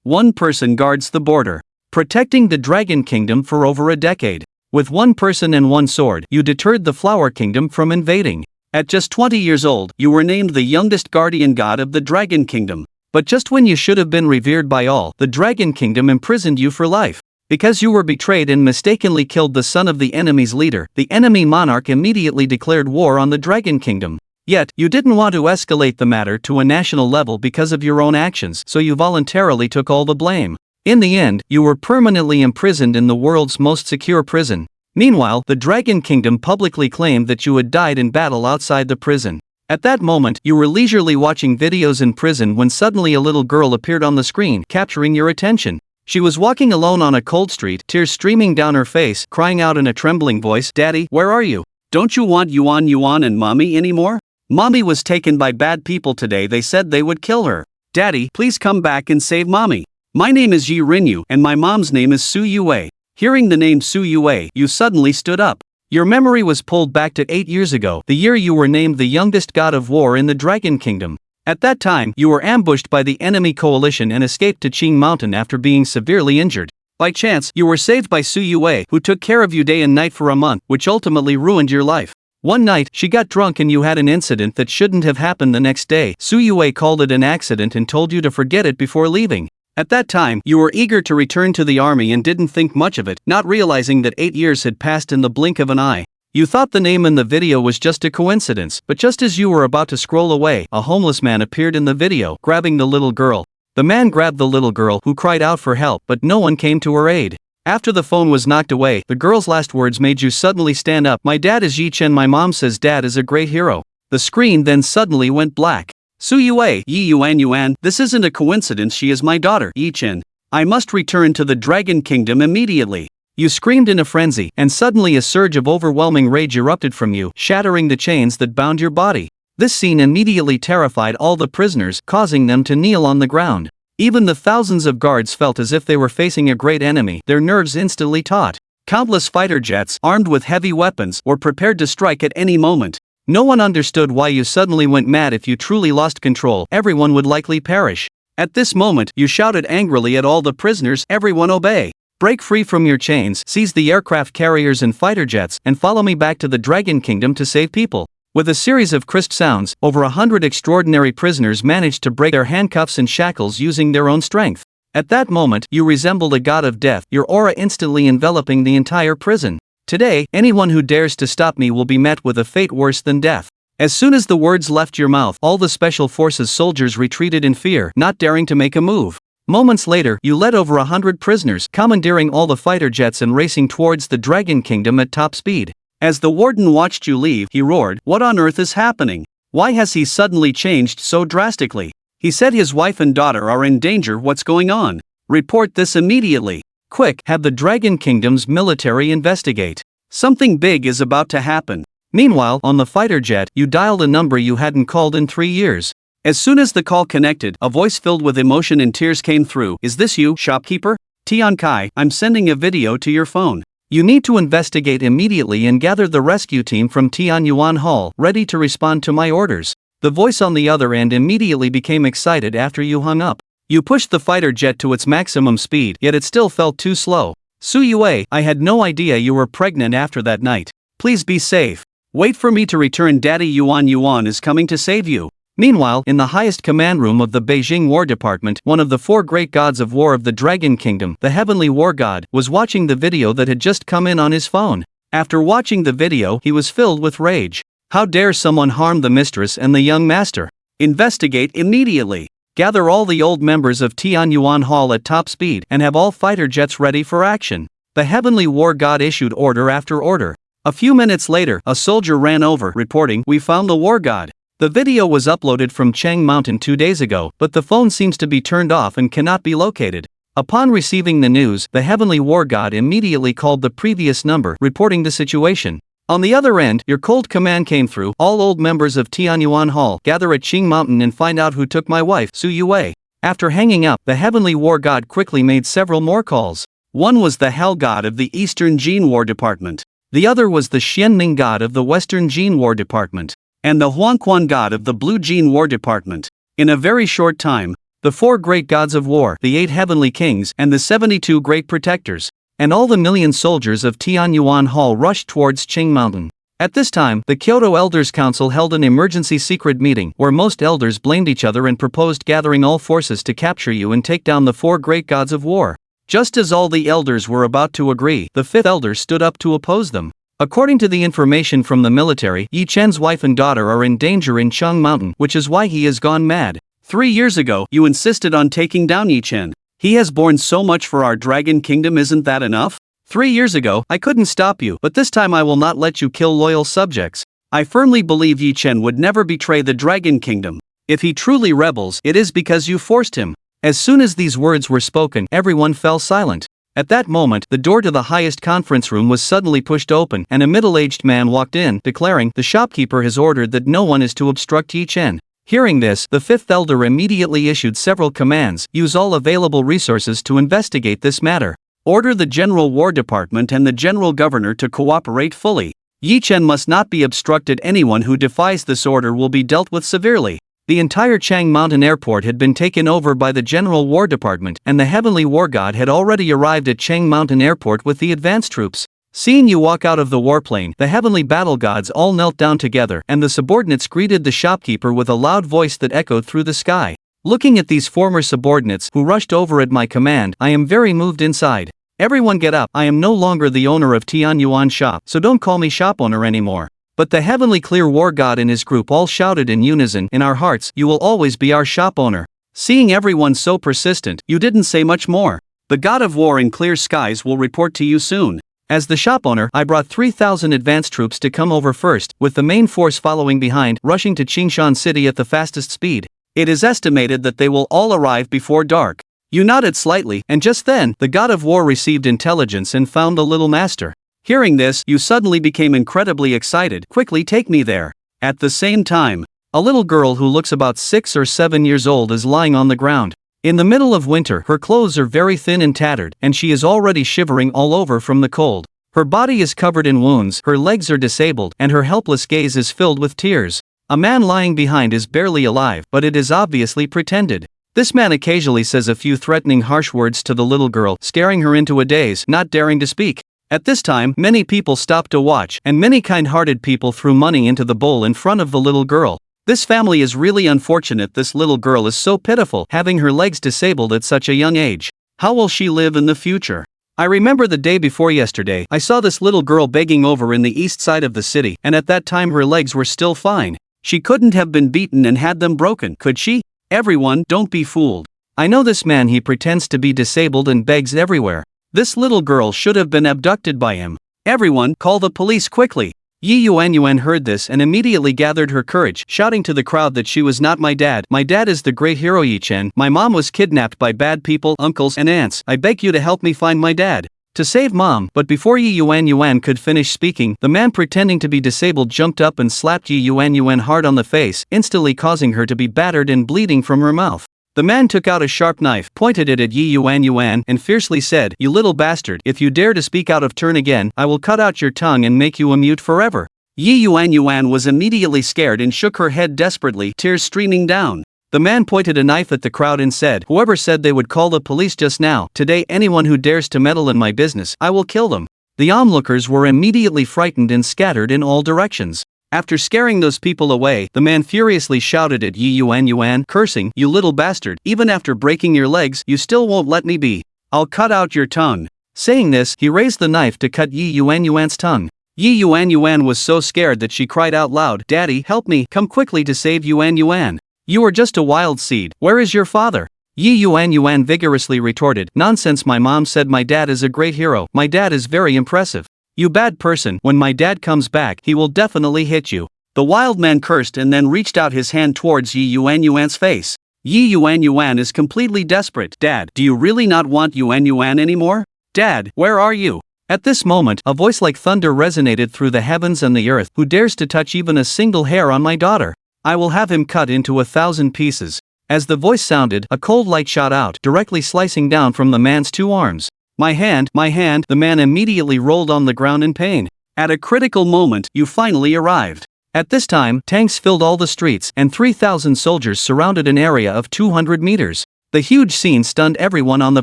one person guards the border, protecting the Dragon Kingdom for over a decade. With one person and one sword, you deterred the Flower Kingdom from invading. At just 20 years old, you were named the youngest guardian god of the Dragon Kingdom. But just when you should have been revered by all, the Dragon Kingdom imprisoned you for life. Because you were betrayed and mistakenly killed the son of the enemy's leader, the enemy monarch immediately declared war on the Dragon Kingdom. Yet, you didn't want to escalate the matter to a national level because of your own actions, so you voluntarily took all the blame. In the end, you were permanently imprisoned in the world's most secure prison. Meanwhile, the Dragon Kingdom publicly claimed that you had died in battle outside the prison. At that moment, you were leisurely watching videos in prison when suddenly a little girl appeared on the screen, capturing your attention. She was walking alone on a cold street, tears streaming down her face, crying out in a trembling voice, "Daddy, where are you? Don't you want Yuan and Mommy anymore? Mommy was taken by bad people today. They said they would kill her. Daddy, please come back and save Mommy. My name is Yi Rinyu, and my mom's name is Su Yue." Hearing the name Su Yue, you suddenly stood up. Your memory was pulled back to 8 years ago, the year you were named the youngest god of war in the Dragon Kingdom. At that time, you were ambushed by the enemy coalition and escaped to Qing Mountain after being severely injured. By chance, you were saved by Su Yue, who took care of you day and night for a month, which ultimately ruined your life. One night, she got drunk and you had an incident that shouldn't have happened the next day. Su Yue called it an accident and told you to forget it before leaving. At that time, you were eager to return to the army and didn't think much of it, not realizing that 8 years had passed in the blink of an eye. You thought the name in the video was just a coincidence, but just as you were about to scroll away, a homeless man appeared in the video, grabbing the little girl. The man grabbed the little girl, who cried out for help, but no one came to her aid. After the phone was knocked away, the girl's last words made you suddenly stand up. "My dad is Yi Chen. My mom says Dad is a great hero." The screen then suddenly went black. "Su Yue, Yi Yuan, this isn't a coincidence. She is my daughter, Yi Chen. I must return to the Dragon Kingdom immediately." You screamed in a frenzy, and suddenly a surge of overwhelming rage erupted from you, shattering the chains that bound your body. This scene immediately terrified all the prisoners, causing them to kneel on the ground. Even the thousands of guards felt as if they were facing a great enemy, their nerves instantly taut. Countless fighter jets, armed with heavy weapons, were prepared to strike at any moment. No one understood why you suddenly went mad. If you truly lost control, everyone would likely perish. At this moment, you shouted angrily at all the prisoners, "Everyone obey! Break free from your chains, seize the aircraft carriers and fighter jets, and follow me back to the Dragon Kingdom to save people." With a series of crisp sounds, over 100 extraordinary prisoners managed to break their handcuffs and shackles using their own strength. At that moment, you resembled a god of death, your aura instantly enveloping the entire prison. "Today, anyone who dares to stop me will be met with a fate worse than death." As soon as the words left your mouth, all the Special Forces soldiers retreated in fear, not daring to make a move. Moments later, you led over 100 prisoners, commandeering all the fighter jets and racing towards the Dragon Kingdom at top speed. As the warden watched you leave, he roared, "What on earth is happening? Why has he suddenly changed so drastically? He said his wife and daughter are in danger. What's going on? Report this immediately. Quick, have the Dragon Kingdom's military investigate. Something big is about to happen." Meanwhile, on the fighter jet, you dialed a number you hadn't called in 3 years. As soon as the call connected, a voice filled with emotion and tears came through. "Is this you, shopkeeper? Tian Kai, I'm sending a video to your phone. You need to investigate immediately and gather the rescue team from Tianyuan Hall, ready to respond to my orders." The voice on the other end immediately became excited after you hung up. You pushed the fighter jet to its maximum speed, yet it still felt too slow. "Su Yue, I had no idea you were pregnant after that night. Please be safe. Wait for me to return. Daddy Yuan is coming to save you." Meanwhile, in the highest command room of the Beijing War Department, one of the 4 great gods of war of the Dragon Kingdom, the Heavenly War God, was watching the video that had just come in on his phone. After watching the video, he was filled with rage. How dare someone harm the mistress and the young master? Investigate immediately. Gather all the old members of Tianyuan Hall at top speed and have all fighter jets ready for action. The Heavenly War God issued order after order. A few minutes later, a soldier ran over, reporting, "We found the War God." The video was uploaded from Cheng Mountain 2 days ago, but the phone seems to be turned off and cannot be located. Upon receiving the news, the Heavenly War God immediately called the previous number, reporting the situation. On the other end, your cold command came through: "All old members of Tianyuan Hall, gather at Qing Mountain and find out who took my wife, Su Yue." After hanging up, the Heavenly War God quickly made several more calls. One was the Hell God of the Eastern Jin War Department. The other was the Xianning God of the Western Jin War Department. And the Huangquan God of the Blue Jin War Department. In a very short time, the 4 great gods of war, the 8 heavenly kings, and the 72 great protectors. And all the million soldiers of Tianyuan Hall rushed towards Qing Mountain. At this time, the Kyoto Elders Council held an emergency secret meeting where most elders blamed each other and proposed gathering all forces to capture you and take down the 4 great gods of war. Just as all the elders were about to agree, the 5th elder stood up to oppose them. According to the information from the military, Yi Chen's wife and daughter are in danger in Qing Mountain, which is why he has gone mad. 3 years ago, you insisted on taking down Yi Chen. He has borne so much for our Dragon Kingdom, isn't that enough? 3 years ago, I couldn't stop you, but this time I will not let you kill loyal subjects. I firmly believe Yi Chen would never betray the Dragon Kingdom. If he truly rebels, it is because you forced him. As soon as these words were spoken, everyone fell silent. At that moment, the door to the highest conference room was suddenly pushed open, and a middle-aged man walked in, declaring, "The shopkeeper has ordered that no one is to obstruct Yi Chen." Hearing this, the 5th elder immediately issued several commands: use all available resources to investigate this matter. Order the General War Department and the General Governor to cooperate fully. Yi Chen must not be obstructed. Anyone who defies this order will be dealt with severely. The entire Qing Mountain Airport had been taken over by the General War Department, and the Heavenly War God had already arrived at Qing Mountain Airport with the advance troops. Seeing you walk out of the warplane, the heavenly battle gods all knelt down together, and the subordinates greeted the shopkeeper with a loud voice that echoed through the sky. Looking at these former subordinates who rushed over at my command, I am very moved inside. Everyone get up, I am no longer the owner of Tianyuan Shop, so don't call me shop owner anymore. But the heavenly clear war god and his group all shouted in unison, in our hearts, you will always be our shop owner. Seeing everyone so persistent, you didn't say much more. The god of war in clear skies will report to you soon. As the shop owner, I brought 3,000 advance troops to come over first, with the main force following behind, rushing to Qingshan City at the fastest speed. It is estimated that they will all arrive before dark. You nodded slightly, and just then, the god of war received intelligence and found the little master. Hearing this, you suddenly became incredibly excited. Quickly take me there. At the same time, a little girl who looks about 6 or 7 years old is lying on the ground. In the middle of winter, her clothes are very thin and tattered, and she is already shivering all over from the cold. Her body is covered in wounds, her legs are disabled, and her helpless gaze is filled with tears. A man lying behind is barely alive, but it is obviously pretended. This man occasionally says a few threatening harsh words to the little girl, scaring her into a daze, not daring to speak. At this time, many people stopped to watch, and many kind-hearted people threw money into the bowl in front of the little girl. This family is really unfortunate. This little girl is so pitiful, having her legs disabled at such a young age. How will she live in the future? I remember the day before yesterday, I saw this little girl begging over in the east side of the city, and at that time her legs were still fine. She couldn't have been beaten and had them broken, could she? Everyone, don't be fooled. I know this man, he pretends to be disabled and begs everywhere. This little girl should have been abducted by him. Everyone, call the police quickly. Yi Yuanyuan heard this and immediately gathered her courage, shouting to the crowd that she was not my dad. My dad is the great hero Yi Chen. My mom was kidnapped by bad people, uncles and aunts. I beg you to help me find my dad. To save mom. But before Yi Yuanyuan could finish speaking, the man pretending to be disabled jumped up and slapped Yi Yuanyuan hard on the face, instantly causing her to be battered and bleeding from her mouth. The man took out a sharp knife, pointed it at Yi Yuanyuan, and fiercely said, "You little bastard, if you dare to speak out of turn again, I will cut out your tongue and make you a mute forever." Yi Yuanyuan was immediately scared and shook her head desperately, tears streaming down. The man pointed a knife at the crowd and said, "Whoever said they would call the police just now, today anyone who dares to meddle in my business, I will kill them." The onlookers were immediately frightened and scattered in all directions. After scaring those people away, the man furiously shouted at Yi Yuanyuan, cursing, "You little bastard, even after breaking your legs, you still won't let me be. I'll cut out your tongue." Saying this, he raised the knife to cut Yi Yuanyuan's tongue. Yi Yuanyuan was so scared that she cried out loud, "Daddy, help me, come quickly to save Yuanyuan. You are just a wild seed, where is your father?" Yi Yuanyuan vigorously retorted, "Nonsense, my mom said my dad is a great hero, my dad is very impressive. You bad person, when my dad comes back, he will definitely hit you." The wild man cursed and then reached out his hand towards Yi Yuanyuan's face. Yi Yuanyuan is completely desperate. "Dad, do you really not want Yuanyuan anymore? Dad, where are you?" At this moment, a voice like thunder resonated through the heavens and the earth. "Who dares to touch even a single hair on my daughter? I will have him cut into 1,000 pieces." As the voice sounded, a cold light shot out, directly slicing down from the man's 2 arms. My hand, the man immediately rolled on the ground in pain. At a critical moment, you finally arrived. At this time, tanks filled all the streets, and 3,000 soldiers surrounded an area of 200 meters. The huge scene stunned everyone on the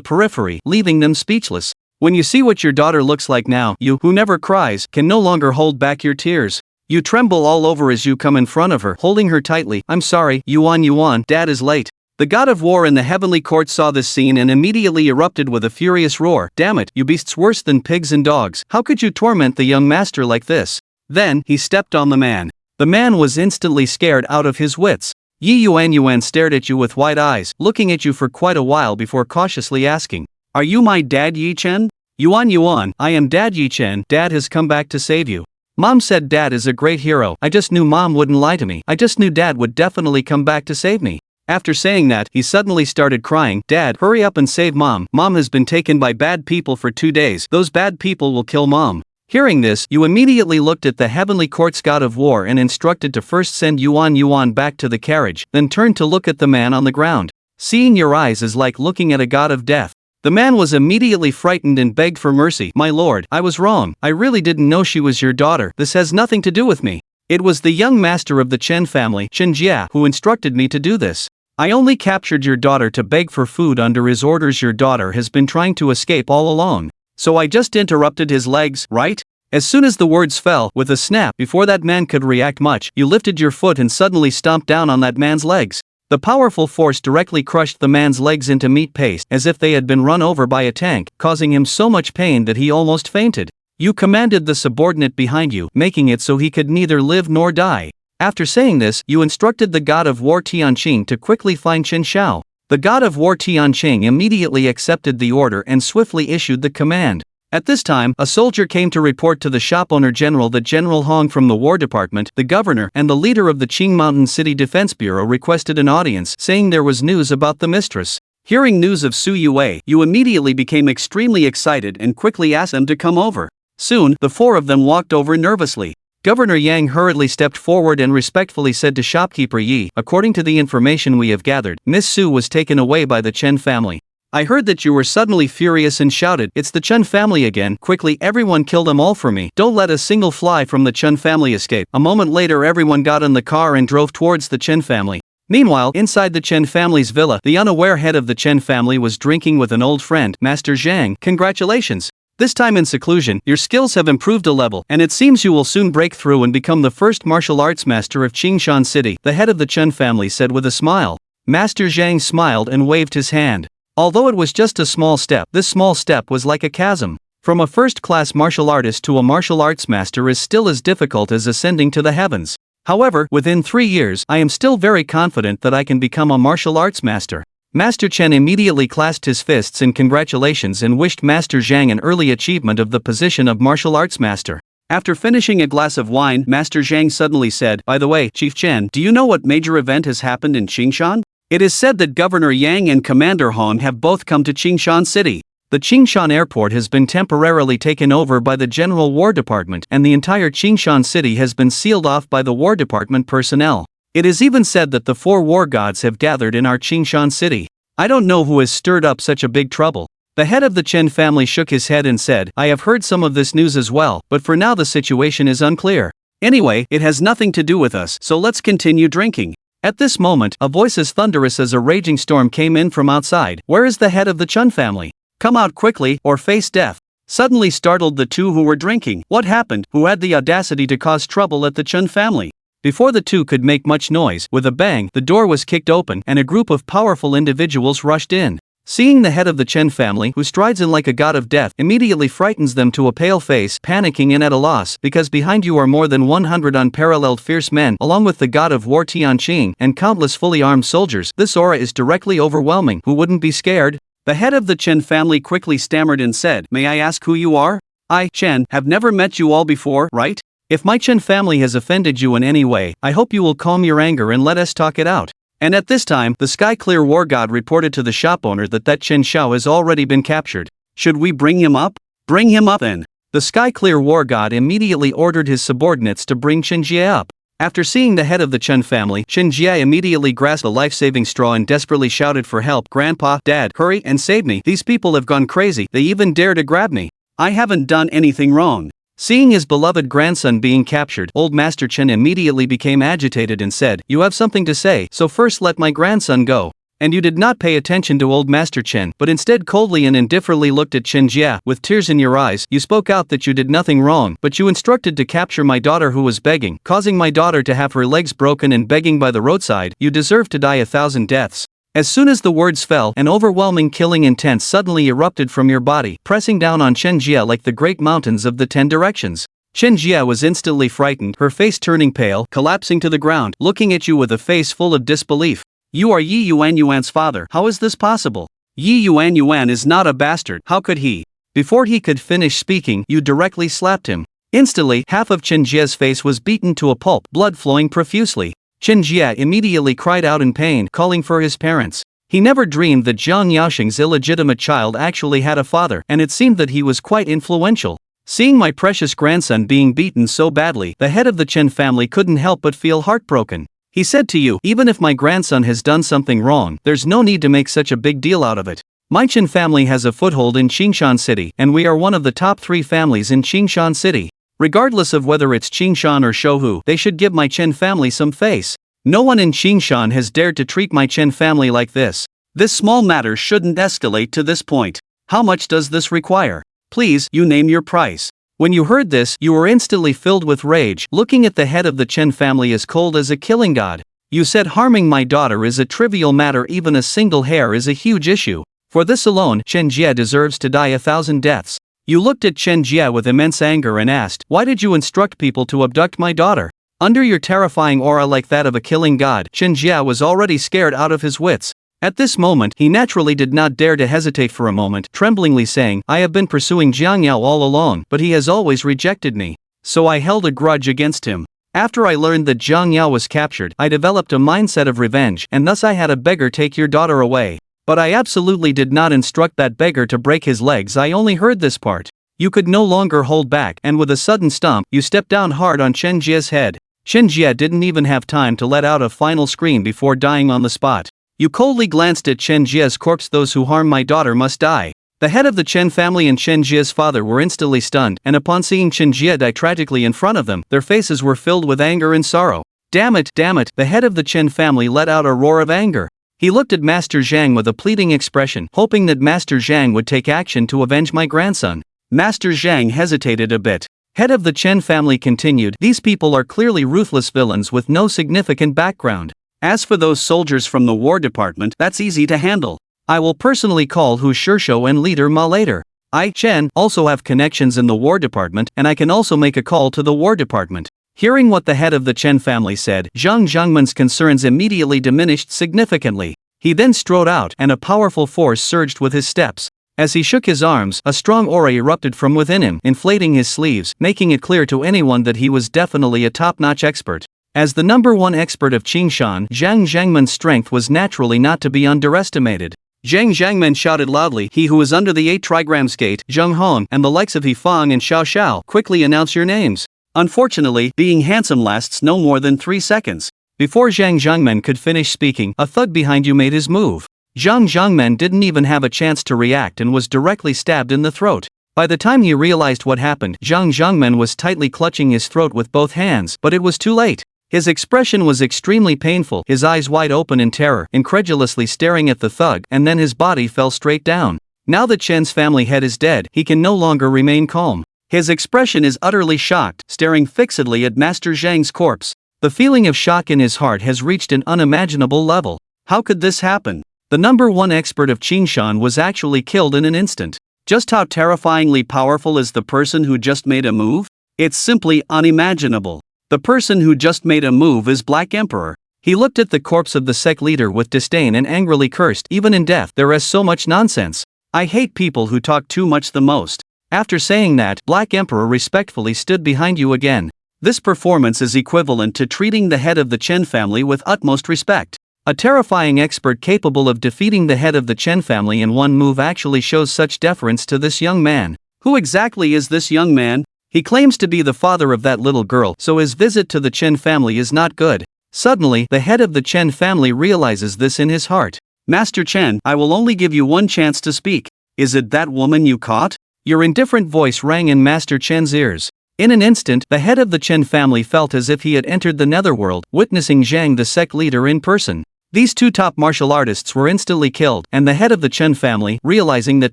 periphery, leaving them speechless. When you see what your daughter looks like now, you, who never cries, can no longer hold back your tears. You tremble all over as you come in front of her, holding her tightly. I'm sorry, Yuan, Dad is late. The god of war in the heavenly court saw this scene and immediately erupted with a furious roar. Damn it, you beasts worse than pigs and dogs. How could you torment the young master like this? Then, he stepped on the man. The man was instantly scared out of his wits. Yuan stared at you with wide eyes, looking at you for quite a while before cautiously asking, "Are you my dad, Yi Chen?" Yuan, I am Dad Yi Chen. Dad has come back to save you. Mom said Dad is a great hero. I just knew Mom wouldn't lie to me. I just knew Dad would definitely come back to save me. After saying that, he suddenly started crying. Dad, hurry up and save Mom. Mom has been taken by bad people for 2 days. Those bad people will kill Mom. Hearing this, you immediately looked at the heavenly court's god of war and instructed to first send Yuan back to the carriage, then turned to look at the man on the ground. Seeing your eyes is like looking at a god of death. The man was immediately frightened and begged for mercy. My lord, I was wrong. I really didn't know she was your daughter. This has nothing to do with me. It was the young master of the Chen family, Chen Jia, who instructed me to do this. I only captured your daughter to beg for food under his orders. Your daughter has been trying to escape all along. So I just interrupted his legs, right? As soon as the words fell, with a snap, before that man could react much, you lifted your foot and suddenly stomped down on that man's legs. The powerful force directly crushed the man's legs into meat paste, as if they had been run over by a tank, causing him so much pain that he almost fainted. You commanded the subordinate behind you, making it so he could neither live nor die. After saying this, you instructed the god of war Tianqing to quickly find Chen Xiao. The god of war Tianqing immediately accepted the order and swiftly issued the command. At this time, a soldier came to report to the shop owner general that General Hong from the War Department, the governor, and the leader of the Qing Mountain City Defense Bureau requested an audience, saying there was news about the mistress. Hearing news of Su Yue, you immediately became extremely excited and quickly asked them to come over. Soon, the four of them walked over nervously. Governor Yang hurriedly stepped forward and respectfully said to shopkeeper Yi, according to the information we have gathered, Miss Su was taken away by the Chen family. I heard that you were suddenly furious and shouted, "It's the Chen family again, quickly everyone kill them all for me, don't let a single fly from the Chen family escape." A moment later everyone got in the car and drove towards the Chen family. Meanwhile, inside the Chen family's villa, the unaware head of the Chen family was drinking with an old friend, Master Zhang. Congratulations! This time in seclusion, your skills have improved a level, and it seems you will soon break through and become the first martial arts master of Qingshan City, the head of the Chen family said with a smile. Master Zhang smiled and waved his hand. Although it was just a small step, this small step was like a chasm. From a first-class martial artist to a martial arts master is still as difficult as ascending to the heavens. However, within 3 years, I am still very confident that I can become a martial arts master. Master Chen immediately clasped his fists in congratulations and wished Master Zhang an early achievement of the position of martial arts master. After finishing a glass of wine, Master Zhang suddenly said, "By the way, Chief Chen, do you know what major event has happened in Qingshan? It is said that Governor Yang and Commander Hong have both come to Qingshan City. The Qingshan airport has been temporarily taken over by the General War Department and the entire Qingshan City has been sealed off by the War Department personnel. It is even said that the 4 war gods have gathered in our Qingshan City. I don't know who has stirred up such a big trouble." The head of the Chen family shook his head and said, "I have heard some of this news as well, but for now the situation is unclear. Anyway, it has nothing to do with us, so let's continue drinking." At this moment, a voice as thunderous as a raging storm came in from outside. "Where is the head of the Chen family? Come out quickly, or face death." Suddenly startled the two who were drinking. What happened? Who had the audacity to cause trouble at the Chen family? Before the two could make much noise, with a bang, the door was kicked open and a group of powerful individuals rushed in. Seeing the head of the Chen family, who strides in like a god of death, immediately frightens them to a pale face, panicking and at a loss, because behind you are more than 100 unparalleled fierce men, along with the god of war Tianqing, and countless fully armed soldiers. This aura is directly overwhelming. Who wouldn't be scared? The head of the Chen family quickly stammered and said, "May I ask who you are? I, Chen, have never met you all before, right? If my Chen family has offended you in any way, I hope you will calm your anger and let us talk it out." And at this time, the Sky Clear War God reported to the shop owner that Chen Xiao has already been captured. "Should we bring him up?" "Bring him up then." The Sky Clear War God immediately ordered his subordinates to bring Chen Jie up. After seeing the head of the Chen family, Chen Jie immediately grasped a life-saving straw and desperately shouted for help. "Grandpa, Dad, hurry and save me. These people have gone crazy. They even dare to grab me. I haven't done anything wrong." Seeing his beloved grandson being captured, old Master Chen immediately became agitated and said, "You have something to say, so first let my grandson go." And you did not pay attention to old Master Chen, but instead coldly and indifferently looked at Chen Jia. With tears in your eyes, you spoke out that you did nothing wrong, but you instructed to capture my daughter who was begging, causing my daughter to have her legs broken and begging by the roadside. You deserve to die 1,000 deaths. As soon as the words fell, an overwhelming killing intent suddenly erupted from your body, pressing down on Chen Jia like the great mountains of the 10 directions. Chen Jia was instantly frightened, her face turning pale, collapsing to the ground, looking at you with a face full of disbelief. You are Yi Yuanyuan's father. How is this possible? Yi Yuanyuan is not a bastard. How could he? Before he could finish speaking, you directly slapped him. Instantly, half of Chen Jia's face was beaten to a pulp, blood flowing profusely. Chen Jia immediately cried out in pain, calling for his parents. He never dreamed that Zhang Yaoxing's illegitimate child actually had a father, and it seemed that he was quite influential. Seeing my precious grandson being beaten so badly, the head of the Chen family couldn't help but feel heartbroken. He said to you, even if my grandson has done something wrong, there's no need to make such a big deal out of it. My Chen family has a foothold in Qingshan City, and we are one of the top 3 families in Qingshan City. Regardless of whether it's Qingshan or Shouhu, they should give my Chen family some face. No one in Qingshan has dared to treat my Chen family like this. This small matter shouldn't escalate to this point. How much does this require? Please, you name your price. When you heard this, you were instantly filled with rage, looking at the head of the Chen family as cold as a killing god. You said harming my daughter is a trivial matter, even a single hair is a huge issue. For this alone, Chen Jia deserves to die 1,000 deaths. You looked at Chen Jia with immense anger and asked, why did you instruct people to abduct my daughter? Under your terrifying aura like that of a killing god, Chen Jia was already scared out of his wits. At this moment, he naturally did not dare to hesitate for a moment, tremblingly saying, I have been pursuing Jiang Yao all along, but he has always rejected me. So I held a grudge against him. After I learned that Jiang Yao was captured, I developed a mindset of revenge, and thus I had a beggar take your daughter away. But I absolutely did not instruct that beggar to break his legs. I only heard this part. You could no longer hold back, and with a sudden stomp, you stepped down hard on Chen Jia's head. Chen Jia didn't even have time to let out a final scream before dying on the spot. You coldly glanced at Chen Jia's corpse. Those who harm my daughter must die. The head of the Chen family and Chen Jia's father were instantly stunned, and upon seeing Chen Jia die tragically in front of them, their faces were filled with anger and sorrow. Damn it, the head of the Chen family let out a roar of anger. He looked at Master Zhang with a pleading expression, hoping that Master Zhang would take action to avenge my grandson. Master Zhang hesitated a bit. Head of the Chen family continued, these people are clearly ruthless villains with no significant background. As for those soldiers from the War Department, that's easy to handle. I will personally call Hu Shishou and leader Ma later. I, Chen, also have connections in the War Department, and I can also make a call to the War Department. Hearing what the head of the Chen family said, Zhang Zhangman's concerns immediately diminished significantly. He then strode out, and a powerful force surged with his steps. As he shook his arms, a strong aura erupted from within him, inflating his sleeves, making it clear to anyone that he was definitely a top-notch expert. As the #1 expert of Qingshan, Zhang Zhangman's strength was naturally not to be underestimated. Zhang Zhangman shouted loudly, he who is under the 8 trigrams gate, Zheng Hong, and the likes of He Fang and Xiao Xiao, quickly announce your names. Unfortunately, being handsome lasts no more than 3 seconds. Before Zhang Zhangman could finish speaking, a thug behind you made his move. Zhang Zhangman didn't even have a chance to react and was directly stabbed in the throat. By the time he realized what happened, Zhang Zhangman was tightly clutching his throat with both hands, but it was too late. His expression was extremely painful, his eyes wide open in terror, incredulously staring at the thug, and then his body fell straight down. Now that Chen's family head is dead, he can no longer remain calm. His expression is utterly shocked, staring fixedly at Master Zhang's corpse. The feeling of shock in his heart has reached an unimaginable level. How could this happen? The #1 expert of Qingshan was actually killed in an instant. Just how terrifyingly powerful is the person who just made a move? It's simply unimaginable. The person who just made a move is Black Emperor. He looked at the corpse of the sect leader with disdain and angrily cursed, even in death, there is so much nonsense. I hate people who talk too much the most. After saying that, Black Emperor respectfully stood behind you again. This performance is equivalent to treating the head of the Chen family with utmost respect. A terrifying expert capable of defeating the head of the Chen family in one move actually shows such deference to this young man. Who exactly is this young man? He claims to be the father of that little girl, so his visit to the Chen family is not good. Suddenly, the head of the Chen family realizes this in his heart. Master Chen, I will only give you one chance to speak. Is it that woman you caught? Your indifferent voice rang in Master Chen's ears. In an instant, the head of the Chen family felt as if he had entered the netherworld, witnessing Zhang the sect leader in person. These two top martial artists were instantly killed, and the head of the Chen family, realizing that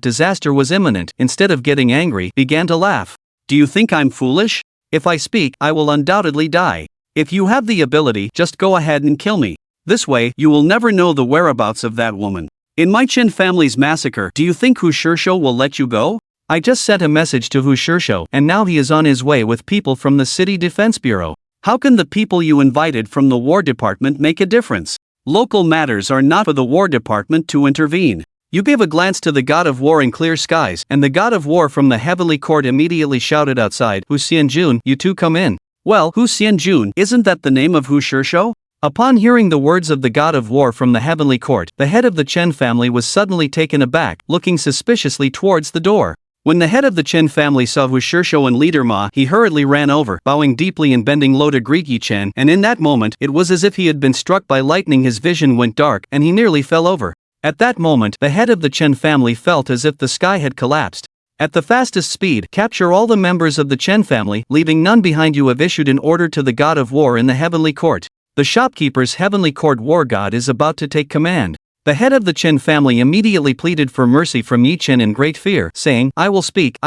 disaster was imminent, instead of getting angry, began to laugh. Do you think I'm foolish? If I speak, I will undoubtedly die. If you have the ability, just go ahead and kill me. This way, you will never know the whereabouts of that woman. In my Chen family's massacre, do you think Hu Shishou will let you go? I just sent a message to Hu Shishou, and now he is on his way with people from the City Defense Bureau. How can the people you invited from the War Department make a difference? Local matters are not for the War Department to intervene. You gave a glance to the God of War in clear skies, and the God of War from the Heavenly Court immediately shouted outside, Hu Xianjun, you two come in. Well, Hu Xianjun, isn't that the name of Hu Shishou? Upon hearing the words of the God of War from the Heavenly Court, the head of the Chen family was suddenly taken aback, looking suspiciously towards the door. When the head of the Chen family saw Hu Shishou and leader Ma, he hurriedly ran over, bowing deeply and bending low to greet Yi Chen, and in that moment, it was as if he had been struck by lightning. His vision went dark, and he nearly fell over. At that moment, the head of the Chen family felt as if the sky had collapsed. At the fastest speed, capture all the members of the Chen family, leaving none behind. You have issued an order to the God of War in the Heavenly Court. The shopkeeper's Heavenly Court War God is about to take command. The head of the Chen family immediately pleaded for mercy from Yi Chen in great fear, saying, I will speak.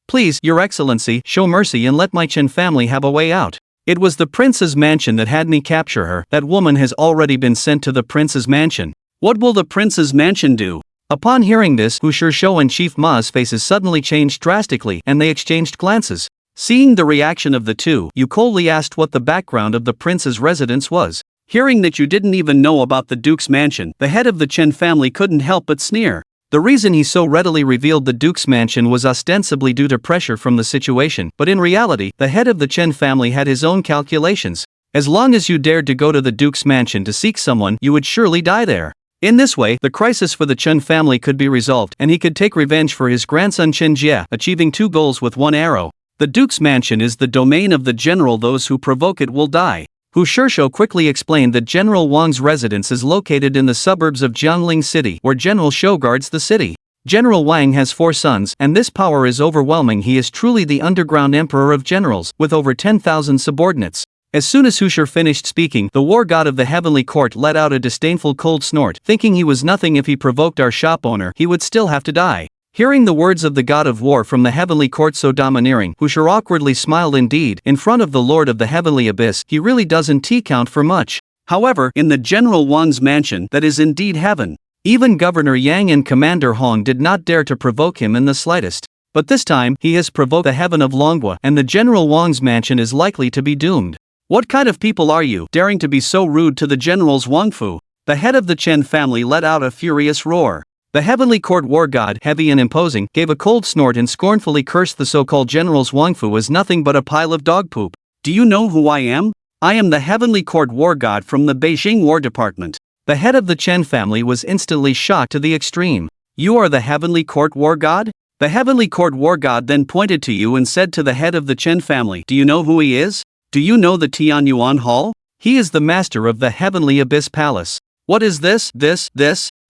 Please, Your Excellency, show mercy and let my Chen family have a way out. It was the prince's mansion that had me capture her. That woman has already been sent to the prince's mansion. What will the prince's mansion do? Upon hearing this, Hu Shishou and Chief Ma's faces suddenly changed drastically, and they exchanged glances. Seeing the reaction of the two, Yu coldly asked what the background of the prince's residence was. Hearing that you didn't even know about the duke's mansion, the head of the Chen family couldn't help but sneer. The reason he so readily revealed the duke's mansion was ostensibly due to pressure from the situation, but in reality, the head of the Chen family had his own calculations. As long as you dared to go to the duke's mansion to seek someone, you would surely die there. In this way, the crisis for the Chen family could be resolved, and he could take revenge for his grandson Chen Jie, achieving two goals with one arrow. The duke's mansion is the domain of the general. Those who provoke it will die. Hu Shishou quickly explained that General Wang's residence is located in the suburbs of Jiangling City, where General Shou guards the city. General Wang has 4 sons, and this power is overwhelming. He is truly the underground emperor of generals, with over 10,000 subordinates. As soon as Hu Shi finished speaking, the war god of the Heavenly Court let out a disdainful cold snort, thinking he was nothing. If he provoked our shop owner, he would still have to die. Hearing the words of the God of War from the Heavenly Court so domineering, Hu Shi awkwardly smiled. Indeed, in front of the Lord of the Heavenly Abyss, he really doesn't count for much. However, in the General Wang's mansion, that is indeed heaven. Even Governor Yang and Commander Hong did not dare to provoke him in the slightest. But this time, he has provoked the heaven of Longhua, and the General Wang's mansion is likely to be doomed. What kind of people are you, daring to be so rude to the generals Wangfu? The head of the Chen family let out a furious roar. The Heavenly Court war god, heavy and imposing, gave a cold snort and scornfully cursed the so-called generals Wangfu as nothing but a pile of dog poop. Do you know who I am? I am the Heavenly Court war god from the Beijing War Department. The head of the Chen family was instantly shocked to the extreme. You are the Heavenly Court war god? The Heavenly Court war god then pointed to you and said to the head of the Chen family, do you know who he is? Do you know the Tianyuan Hall? He is the master of the Heavenly Abyss Palace. What is this?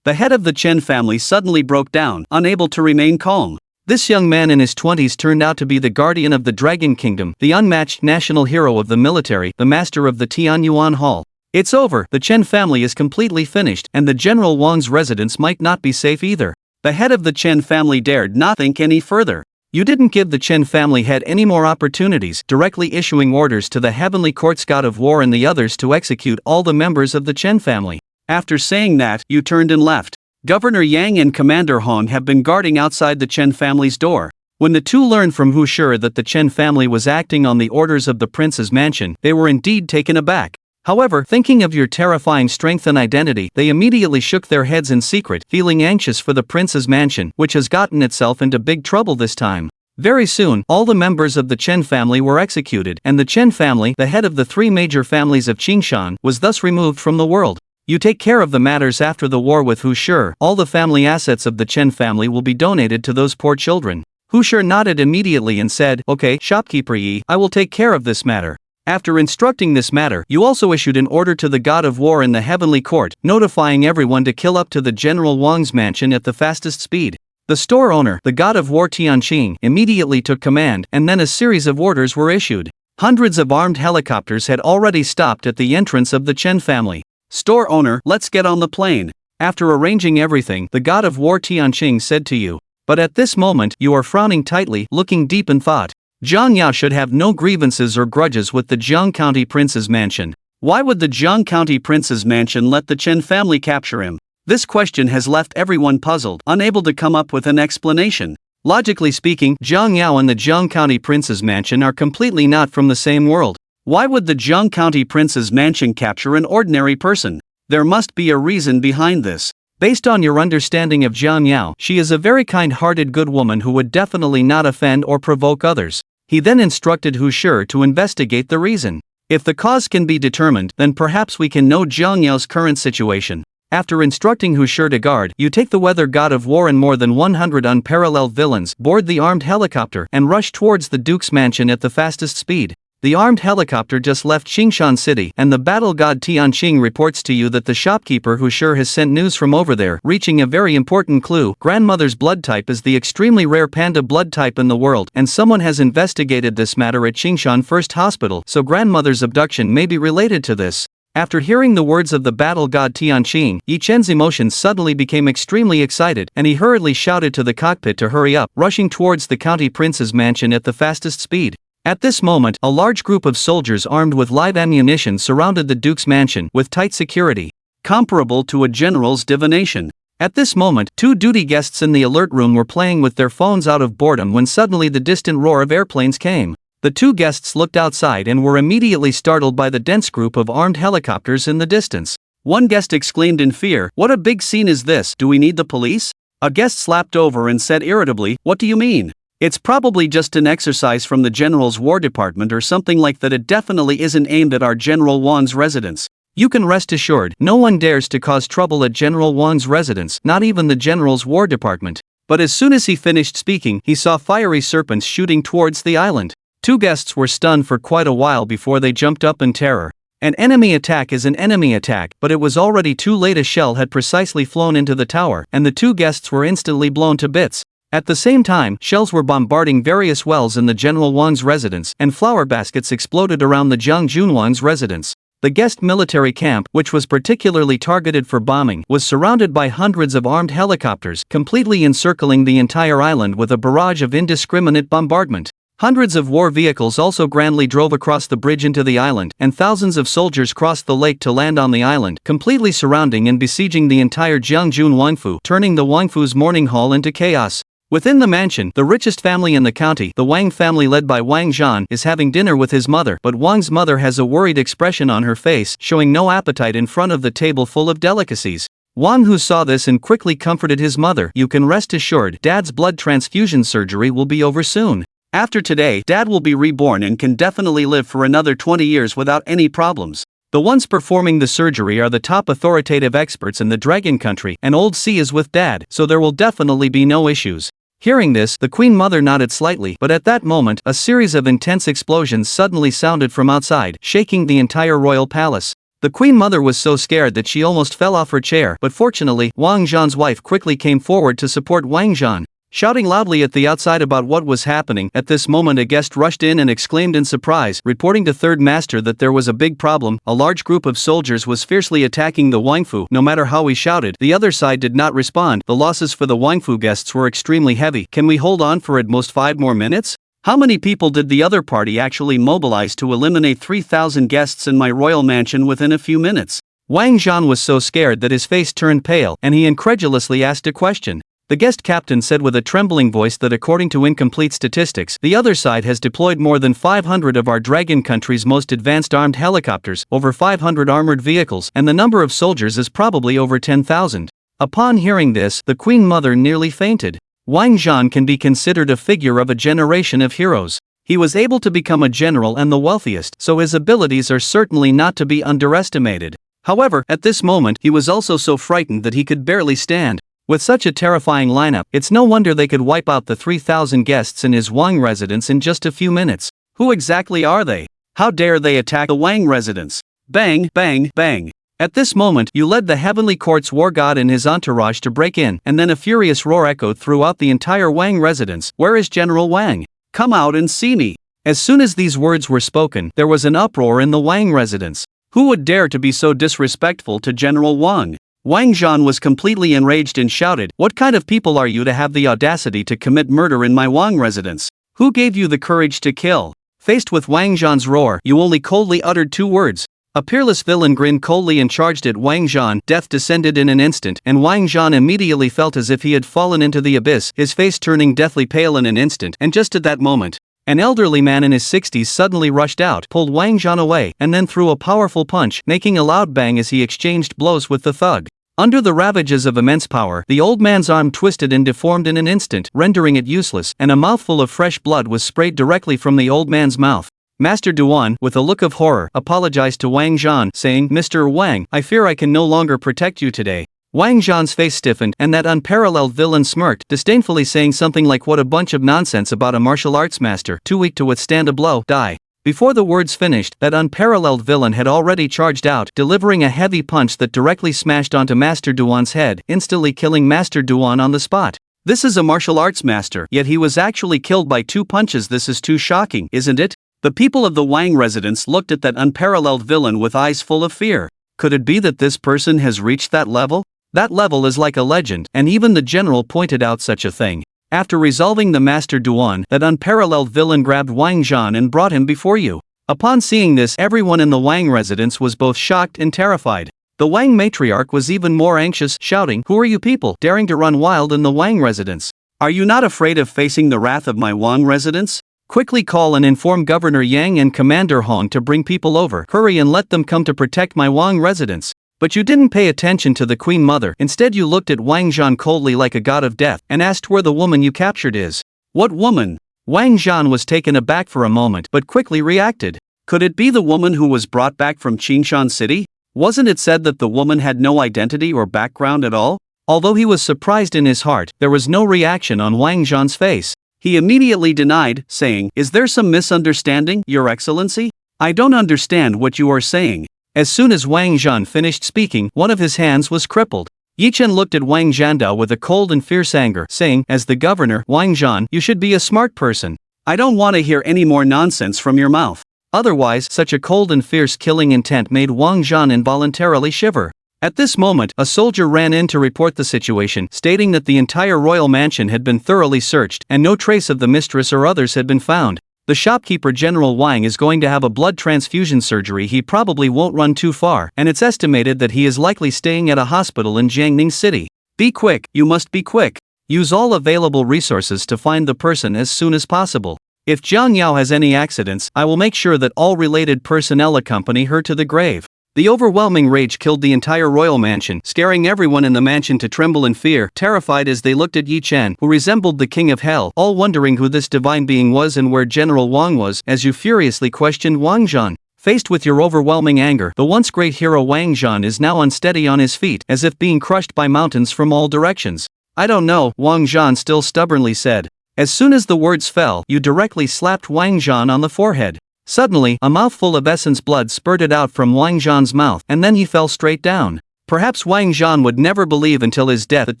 The head of the Chen family suddenly broke down, unable to remain calm. This young man in his 20s turned out to be the guardian of the Dragon Kingdom, the unmatched national hero of the military, the master of the Tianyuan Hall. It's over, the Chen family is completely finished, and the General Wang's residence might not be safe either. The head of the Chen family dared not think any further. You didn't give the Chen family head any more opportunities, directly issuing orders to the Heavenly Court's God of War and the others to execute all the members of the Chen family. After saying that, you turned and left. Governor Yang and Commander Hong have been guarding outside the Chen family's door. When the two learned from Hu Shi that the Chen family was acting on the orders of the prince's mansion, they were indeed taken aback. However, thinking of your terrifying strength and identity, they immediately shook their heads in secret, feeling anxious for the prince's mansion, which has gotten itself into big trouble this time. Very soon, all the members of the Chen family were executed, and the Chen family, the head of the 3 major families of Qingshan, was thus removed from the world. You take care of the matters after the war with Hu Shi. All the family assets of the Chen family will be donated to those poor children. Hu Shi nodded immediately and said, okay, shopkeeper Yi, I will take care of this matter. After instructing this matter, you also issued an order to the God of War in the Heavenly Court, notifying everyone to kill up to the General Wang's mansion at the fastest speed. The store owner, the God of War Tianqing, immediately took command, and then a series of orders were issued. Hundreds of armed helicopters had already stopped at the entrance of the Chen family. Store owner, let's get on the plane. After arranging everything, the god of war Tianqing said to you. But at this moment, you are frowning tightly, looking deep in thought. Jiang Yao should have no grievances or grudges with the Jiang County Prince's mansion. Why would the Jiang County Prince's mansion let the Chen family capture him? This question has left everyone puzzled, unable to come up with an explanation. Logically speaking, Jiang Yao and the Jiang County Prince's mansion are completely not from the same world. Why would the Jiang County Prince's mansion capture an ordinary person? There must be a reason behind this. Based on your understanding of Jiang Yao, she is a very kind-hearted good woman who would definitely not offend or provoke others. He then instructed Hu Shi to investigate the reason. If the cause can be determined, then perhaps we can know Jiang Yao's current situation. After instructing Hu Shi to guard, you take the weather god of war and more than 100 unparalleled villains, board the armed helicopter, and rush towards the Duke's mansion at the fastest speed. The armed helicopter just left Qingshan City, and the battle god Tianqing reports to you that the shopkeeper Hu Shi has sent news from over there, reaching a very important clue. Grandmother's blood type is the extremely rare panda blood type in the world, and someone has investigated this matter at Qingshan First Hospital, so grandmother's abduction may be related to this. After hearing the words of the battle god Tianqing, Yi Chen's emotions suddenly became extremely excited, and he hurriedly shouted to the cockpit to hurry up, rushing towards the county prince's mansion at the fastest speed. At this moment, a large group of soldiers armed with live ammunition surrounded the Duke's mansion with tight security, comparable to a general's divination. At this moment, two duty guests in the alert room were playing with their phones out of boredom when suddenly the distant roar of airplanes came. The two guests looked outside and were immediately startled by the dense group of armed helicopters in the distance. One guest exclaimed in fear, "What a big scene is this? Do we need the police?" A guest slapped over and said irritably, "What do you mean? It's probably just an exercise from the General's War Department or something like that. It definitely isn't aimed at our General Wang's residence. You can rest assured, no one dares to cause trouble at General Wang's residence, not even the General's War Department." But as soon as he finished speaking, he saw fiery serpents shooting towards the island. Two guests were stunned for quite a while before they jumped up in terror. An enemy attack is an enemy attack, but it was already too late. A shell had precisely flown into the tower, and the two guests were instantly blown to bits. At the same time, shells were bombarding various wells in the General Wang's residence, and flower baskets exploded around the Jiang Junwang's residence. The guest military camp, which was particularly targeted for bombing, was surrounded by hundreds of armed helicopters, completely encircling the entire island with a barrage of indiscriminate bombardment. Hundreds of war vehicles also grandly drove across the bridge into the island, and thousands of soldiers crossed the lake to land on the island, completely surrounding and besieging the entire Jiangjun Wangfu, turning the Wangfu's morning hall into chaos. Within the mansion, the richest family in the county, the Wang family led by Wang Zhan, is having dinner with his mother, but Wang's mother has a worried expression on her face, showing no appetite in front of the table full of delicacies. Wang Hu saw this and quickly comforted his mother. "You can rest assured, Dad's blood transfusion surgery will be over soon. After today, Dad will be reborn and can definitely live for another 20 years without any problems. The ones performing the surgery are the top authoritative experts in the Dragon Country, and Old C is with Dad, so there will definitely be no issues." Hearing this, the Queen Mother nodded slightly, but at that moment, a series of intense explosions suddenly sounded from outside, shaking the entire royal palace. The Queen Mother was so scared that she almost fell off her chair, but fortunately, Wang Zhan's wife quickly came forward to support Wang Zhan. Shouting loudly at the outside about what was happening, at this moment a guest rushed in and exclaimed in surprise, reporting to Third Master that there was a big problem. A large group of soldiers was fiercely attacking the Wangfu. No matter how we shouted, the other side did not respond. The losses for the Wangfu guests were extremely heavy. Can we hold on for at most 5 more minutes? How many people did the other party actually mobilize to eliminate 3,000 guests in my royal mansion within a few minutes? Wang Zhan was so scared that his face turned pale, and he incredulously asked a question. The guest captain said with a trembling voice that according to incomplete statistics, the other side has deployed more than 500 of our Dragon Country's most advanced armed helicopters, over 500 armored vehicles, and the number of soldiers is probably over 10,000. Upon hearing this, the Queen Mother nearly fainted. Wang Zhan can be considered a figure of a generation of heroes. He was able to become a general and the wealthiest, so his abilities are certainly not to be underestimated. However, at this moment, he was also so frightened that he could barely stand. With such a terrifying lineup, it's no wonder they could wipe out the 3,000 guests in his Wang residence in just a few minutes. Who exactly are they? How dare they attack the Wang residence? Bang, bang, bang. At this moment, you led the Heavenly Court's war god and his entourage to break in, and then a furious roar echoed throughout the entire Wang residence. "Where is General Wang? Come out and see me." As soon as these words were spoken, there was an uproar in the Wang residence. Who would dare to be so disrespectful to General Wang? Wang Zhan was completely enraged and shouted, "What kind of people are you to have the audacity to commit murder in my Wang residence? Who gave you the courage to kill?" Faced with Wang Zhan's roar, Yu only coldly uttered 2 words. A peerless villain grinned coldly and charged at Wang Zhan. Death descended in an instant, and Wang Zhan immediately felt as if he had fallen into the abyss, his face turning deathly pale in an instant. And just at that moment, an elderly man in his 60s suddenly rushed out, pulled Wang Zhan away, and then threw a powerful punch, making a loud bang as he exchanged blows with the thug. Under the ravages of immense power, the old man's arm twisted and deformed in an instant, rendering it useless, and a mouthful of fresh blood was sprayed directly from the old man's mouth. Master Duan, with a look of horror, apologized to Wang Zhan, saying, "Mr. Wang, I fear I can no longer protect you today." Wang Zhan's face stiffened, and that unparalleled villain smirked, disdainfully saying something like, "What a bunch of nonsense about a martial arts master, too weak to withstand a blow, die." Before the words finished, that unparalleled villain had already charged out, delivering a heavy punch that directly smashed onto Master Duan's head, instantly killing Master Duan on the spot. This is a martial arts master, yet he was actually killed by 2 punches. This is too shocking, isn't it? The people of the Wang residence looked at that unparalleled villain with eyes full of fear. Could it be that this person has reached that level? That level is like a legend, and even the general pointed out such a thing. After resolving the Master Duan, that unparalleled villain grabbed Wang Zhan and brought him before you. Upon seeing this, everyone in the Wang residence was both shocked and terrified. The Wang matriarch was even more anxious, shouting, "Who are you people, daring to run wild in the Wang residence? Are you not afraid of facing the wrath of my Wang residence? Quickly call and inform Governor Yang and Commander Hong to bring people over. Hurry and let them come to protect my Wang residence." But you didn't pay attention to the Queen Mother. Instead you looked at Wang Zhan coldly like a god of death, and asked where the woman you captured is. "What woman?" Wang Zhan was taken aback for a moment, but quickly reacted. Could it be the woman who was brought back from Qingshan City? Wasn't it said that the woman had no identity or background at all? Although he was surprised in his heart, there was no reaction on Wang Zhan's face. He immediately denied, saying, "Is there some misunderstanding, Your Excellency? I don't understand what you are saying." As soon as Wang Zhan finished speaking, one of his hands was crippled. Yi Chen looked at Wang Zhandao with a cold and fierce anger, saying, "As the governor, Wang Zhan, you should be a smart person. I don't want to hear any more nonsense from your mouth." Otherwise, such a cold and fierce killing intent made Wang Zhan involuntarily shiver. At this moment, a soldier ran in to report the situation, stating that the entire royal mansion had been thoroughly searched, and no trace of the mistress or others had been found. The shopkeeper General Wang is going to have a blood transfusion surgery. He probably won't run too far, and it's estimated that he is likely staying at a hospital in Jiangning City. Be quick, you must be quick. Use all available resources to find the person as soon as possible. If Jiang Yao has any accidents, I will make sure that all related personnel accompany her to the grave. The overwhelming rage killed the entire royal mansion, scaring everyone in the mansion to tremble in fear, terrified as they looked at Yi Chen, who resembled the king of hell, all wondering who this divine being was and where General Wang was, as you furiously questioned Wang Zhan. Faced with your overwhelming anger, the once great hero Wang Zhan is now unsteady on his feet, as if being crushed by mountains from all directions. "I don't know," Wang Zhan still stubbornly said. As soon as the words fell, you directly slapped Wang Zhan on the forehead. Suddenly, a mouthful of essence blood spurted out from Wang Zhan's mouth, and then he fell straight down. Perhaps Wang Zhan would never believe until his death that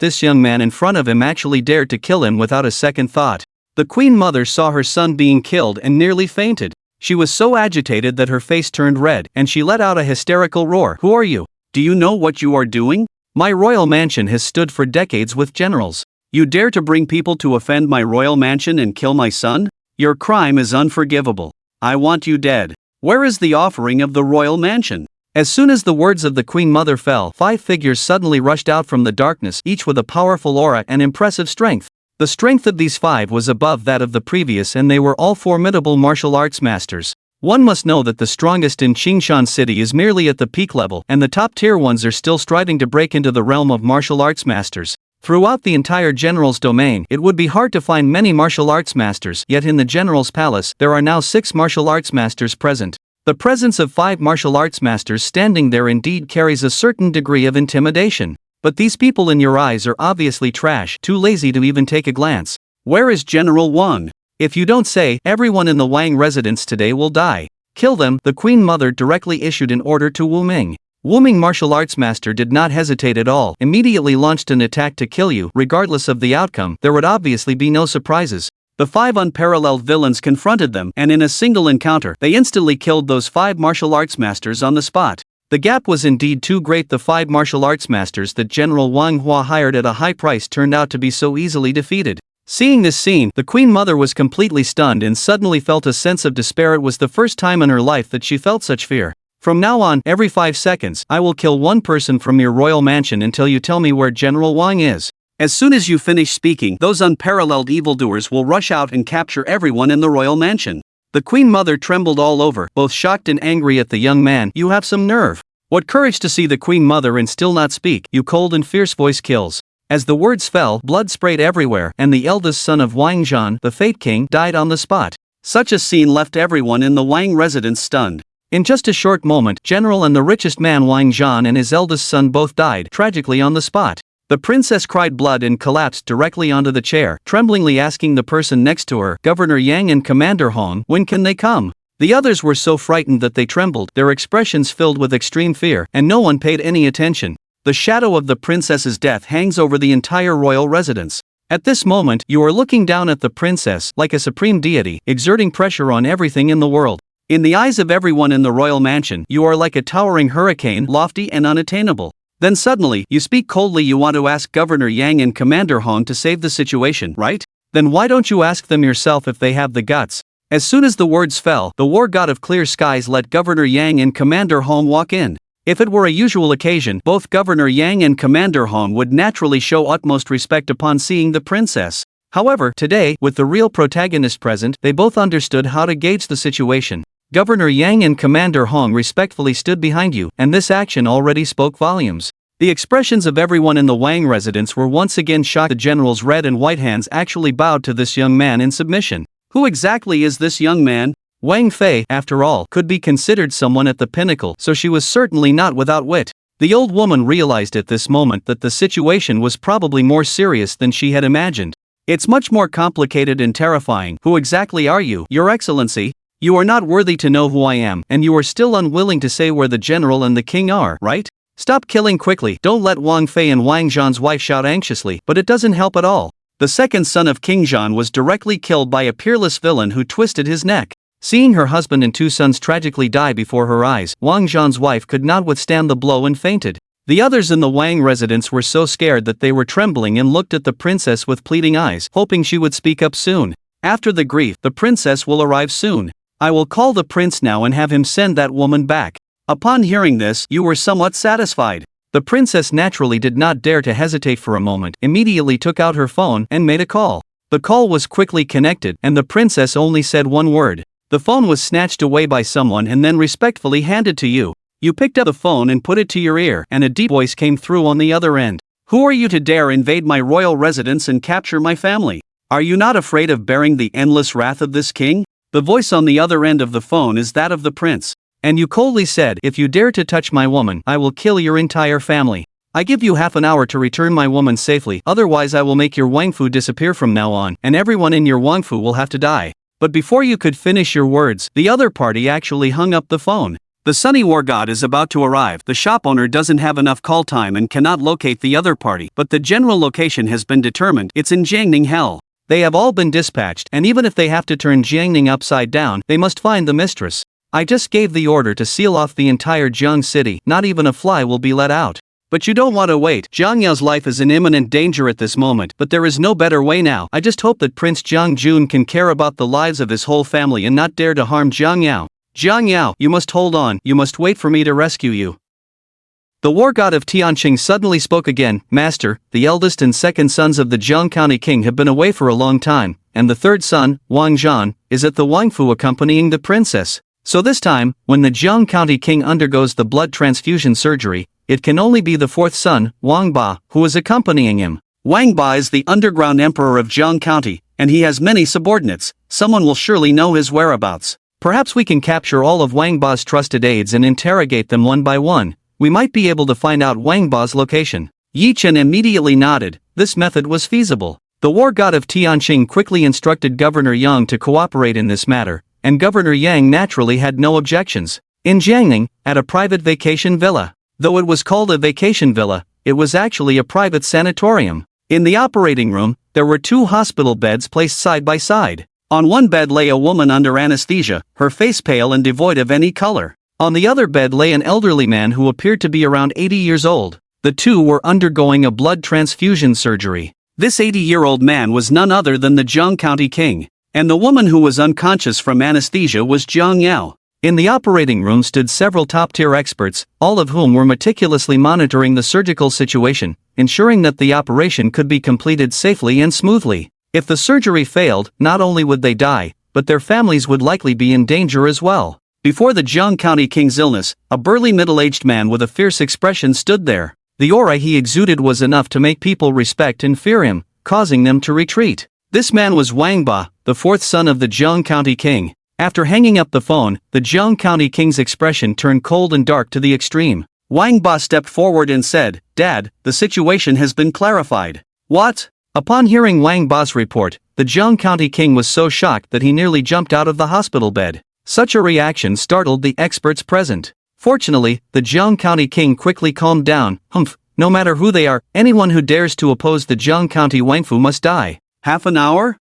this young man in front of him actually dared to kill him without a second thought. The Queen Mother saw her son being killed and nearly fainted. She was so agitated that her face turned red, and she let out a hysterical roar. "Who are you? Do you know what you are doing? My royal mansion has stood for decades with generals. You dare to bring people to offend my royal mansion and kill my son? Your crime is unforgivable. I want you dead. Where is the offering of the royal mansion?" As soon as the words of the Queen Mother fell, 5 figures suddenly rushed out from the darkness, each with a powerful aura and impressive strength. The strength of these 5 was above that of the previous, and they were all formidable martial arts masters. One must know that the strongest in Qingshan City is merely at the peak level, and the top tier ones are still striving to break into the realm of martial arts masters. Throughout the entire general's domain, it would be hard to find many martial arts masters, yet in the general's palace, there are now 6 martial arts masters present. The presence of 5 martial arts masters standing there indeed carries a certain degree of intimidation. But these people in your eyes are obviously trash, too lazy to even take a glance. Where is General Wang? If you don't say, everyone in the Wang residence today will die. Kill them, the Queen Mother directly issued an order to Wu Ming. Wu Ming martial arts master did not hesitate at all, immediately launched an attack to kill you. Regardless of the outcome, there would obviously be no surprises. The 5 unparalleled villains confronted them, and in a single encounter, they instantly killed those 5 martial arts masters on the spot. The gap was indeed too great. The 5 martial arts masters that General Wang Hua hired at a high price turned out to be so easily defeated. Seeing this scene, the Queen Mother was completely stunned and suddenly felt a sense of despair. It was the first time in her life that she felt such fear. From now on, every 5 seconds, I will kill one person from your royal mansion until you tell me where General Wang is. As soon as you finish speaking, those unparalleled evildoers will rush out and capture everyone in the royal mansion. The Queen Mother trembled all over, both shocked and angry at the young man. You have some nerve. What courage to see the Queen Mother and still not speak. You cold and fierce voice kills. As the words fell, blood sprayed everywhere, and the eldest son of Wang Zhan, the Fate King, died on the spot. Such a scene left everyone in the Wang residence stunned. In just a short moment, General and the richest man Wang Zhan and his eldest son both died tragically on the spot. The princess cried blood and collapsed directly onto the chair, tremblingly asking the person next to her, Governor Yang and Commander Hong, when can they come? The others were so frightened that they trembled, their expressions filled with extreme fear, and no one paid any attention. The shadow of the princess's death hangs over the entire royal residence. At this moment, you are looking down at the princess, like a supreme deity, exerting pressure on everything in the world. In the eyes of everyone in the royal mansion, you are like a towering hurricane, lofty and unattainable. Then suddenly, you speak coldly. You want to ask Governor Yang and Commander Hong to save the situation, right? Then why don't you ask them yourself if they have the guts? As soon as the words fell, the war god of clear skies let Governor Yang and Commander Hong walk in. If it were a usual occasion, both Governor Yang and Commander Hong would naturally show utmost respect upon seeing the princess. However, today, with the real protagonist present, they both understood how to gauge the situation. Governor Yang and Commander Hong respectfully stood behind you, and this action already spoke volumes. The expressions of everyone in the Wang residence were once again shocked. The general's red and white hands actually bowed to this young man in submission. Who exactly is this young man? Wang Fei, after all, could be considered someone at the pinnacle, so she was certainly not without wit. The old woman realized at this moment that the situation was probably more serious than she had imagined. It's much more complicated and terrifying. Who exactly are you, Your Excellency? You are not worthy to know who I am, and you are still unwilling to say where the general and the king are, right? Stop killing quickly. Don't let Wang Fei and Wang Zhan's wife shout anxiously, but it doesn't help at all. The second son of King Zhan was directly killed by a peerless villain who twisted his neck. Seeing her husband and 2 sons tragically die before her eyes, Wang Zhan's wife could not withstand the blow and fainted. The others in the Wang residence were so scared that they were trembling and looked at the princess with pleading eyes, hoping she would speak up soon. After the grief, the princess will arrive soon. I will call the prince now and have him send that woman back. Upon hearing this, you were somewhat satisfied. The princess naturally did not dare to hesitate for a moment, immediately took out her phone and made a call. The call was quickly connected, and the princess only said one word. The phone was snatched away by someone and then respectfully handed to you. You picked up the phone and put it to your ear, and a deep voice came through on the other end. Who are you to dare invade my royal residence and capture my family? Are you not afraid of bearing the endless wrath of this king? The voice on the other end of the phone is that of the prince. And you coldly said, if you dare to touch my woman, I will kill your entire family. I give you half an hour to return my woman safely, otherwise I will make your Wangfu disappear from now on, and everyone in your Wangfu will have to die. But before you could finish your words, the other party actually hung up the phone. The sunny war god is about to arrive. The shop owner doesn't have enough call time and cannot locate the other party, but the general location has been determined. It's in Jiangning Hell. They have all been dispatched, and even if they have to turn Jiangning upside down, they must find the mistress. I just gave the order to seal off the entire Jiang city. Not even a fly will be let out. But you don't want to wait. Jiang Yao's life is in imminent danger at this moment, but there is no better way now. I just hope that Prince Jiang Jun can care about the lives of his whole family and not dare to harm Jiang Yao. Jiang Yao, you must hold on. You must wait for me to rescue you. The war god of Tianqing suddenly spoke again. Master, the eldest and second sons of the Jiang County king have been away for a long time, and the third son, Wang Zhan, is at the Wangfu accompanying the princess. So this time, when the Jiang County king undergoes the blood transfusion surgery, it can only be the fourth son, Wang Ba, who is accompanying him. Wang Ba is the underground emperor of Jiang County, and he has many subordinates. Someone will surely know his whereabouts. Perhaps we can capture all of Wang Ba's trusted aides and interrogate them one by one. We might be able to find out Wang Ba's location. Yi Chen immediately nodded. This method was feasible. The war god of Tianqing quickly instructed Governor Yang to cooperate in this matter, and Governor Yang naturally had no objections. In Jiangning, at a private vacation villa. Though it was called a vacation villa, it was actually a private sanatorium. In the operating room, there were 2 hospital beds placed side by side. On one bed lay a woman under anesthesia, her face pale and devoid of any color. On the other bed lay an elderly man who appeared to be around 80 years old. The two were undergoing a blood transfusion surgery. This 80-year-old man was none other than the Jiang County king, and the woman who was unconscious from anesthesia was Jiang Yao. In the operating room stood several top-tier experts, all of whom were meticulously monitoring the surgical situation, ensuring that the operation could be completed safely and smoothly. If the surgery failed, not only would they die, but their families would likely be in danger as well. Before the Jiang County king's illness, a burly middle-aged man with a fierce expression stood there. The aura he exuded was enough to make people respect and fear him, causing them to retreat. This man was Wang Ba, the fourth son of the Jiang County king. After hanging up the phone, the Jiang County king's expression turned cold and dark to the extreme. Wang Ba stepped forward and said, "Dad, the situation has been clarified." What? Upon hearing Wang Ba's report, the Jiang County king was so shocked that he nearly jumped out of the hospital bed. Such a reaction startled the experts present. Fortunately, the Jiang County king quickly calmed down. No matter who they are, anyone who dares to oppose the Jiang County Wangfu must die. Half an hour?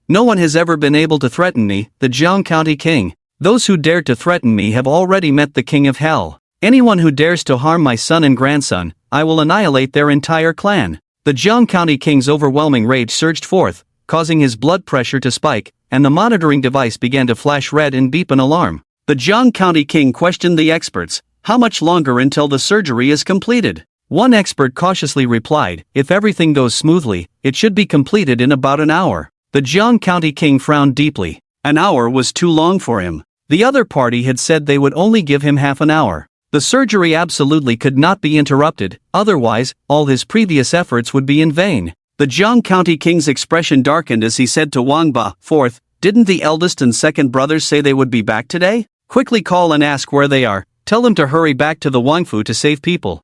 No one has ever been able to threaten me, the Jiang County king. Those who dared to threaten me have already met the king of hell. Anyone who dares to harm my son and grandson, I will annihilate their entire clan. The Jiang County king's overwhelming rage surged forth, causing his blood pressure to spike, and the monitoring device began to flash red and beep an alarm. The Jiang County king questioned the experts, "How much longer until the surgery is completed?" One expert cautiously replied, "If everything goes smoothly, it should be completed in about an hour." The Jiang County king frowned deeply. An hour was too long for him. The other party had said they would only give him half an hour. The surgery absolutely could not be interrupted, otherwise, all his previous efforts would be in vain. The Jiang County king's expression darkened as he said to Wang Ba, "Fourth, didn't the eldest and second brothers say they would be back today? Quickly call and ask where they are. Tell them to hurry back to the Wangfu to save people."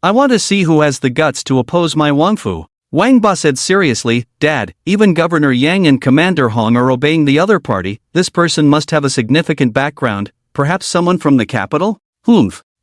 I want to see who has the guts to oppose my Wangfu. Wang Ba said seriously, "Dad, even Governor Yang and Commander Hong are obeying the other party. This person must have a significant background, perhaps someone from the capital?"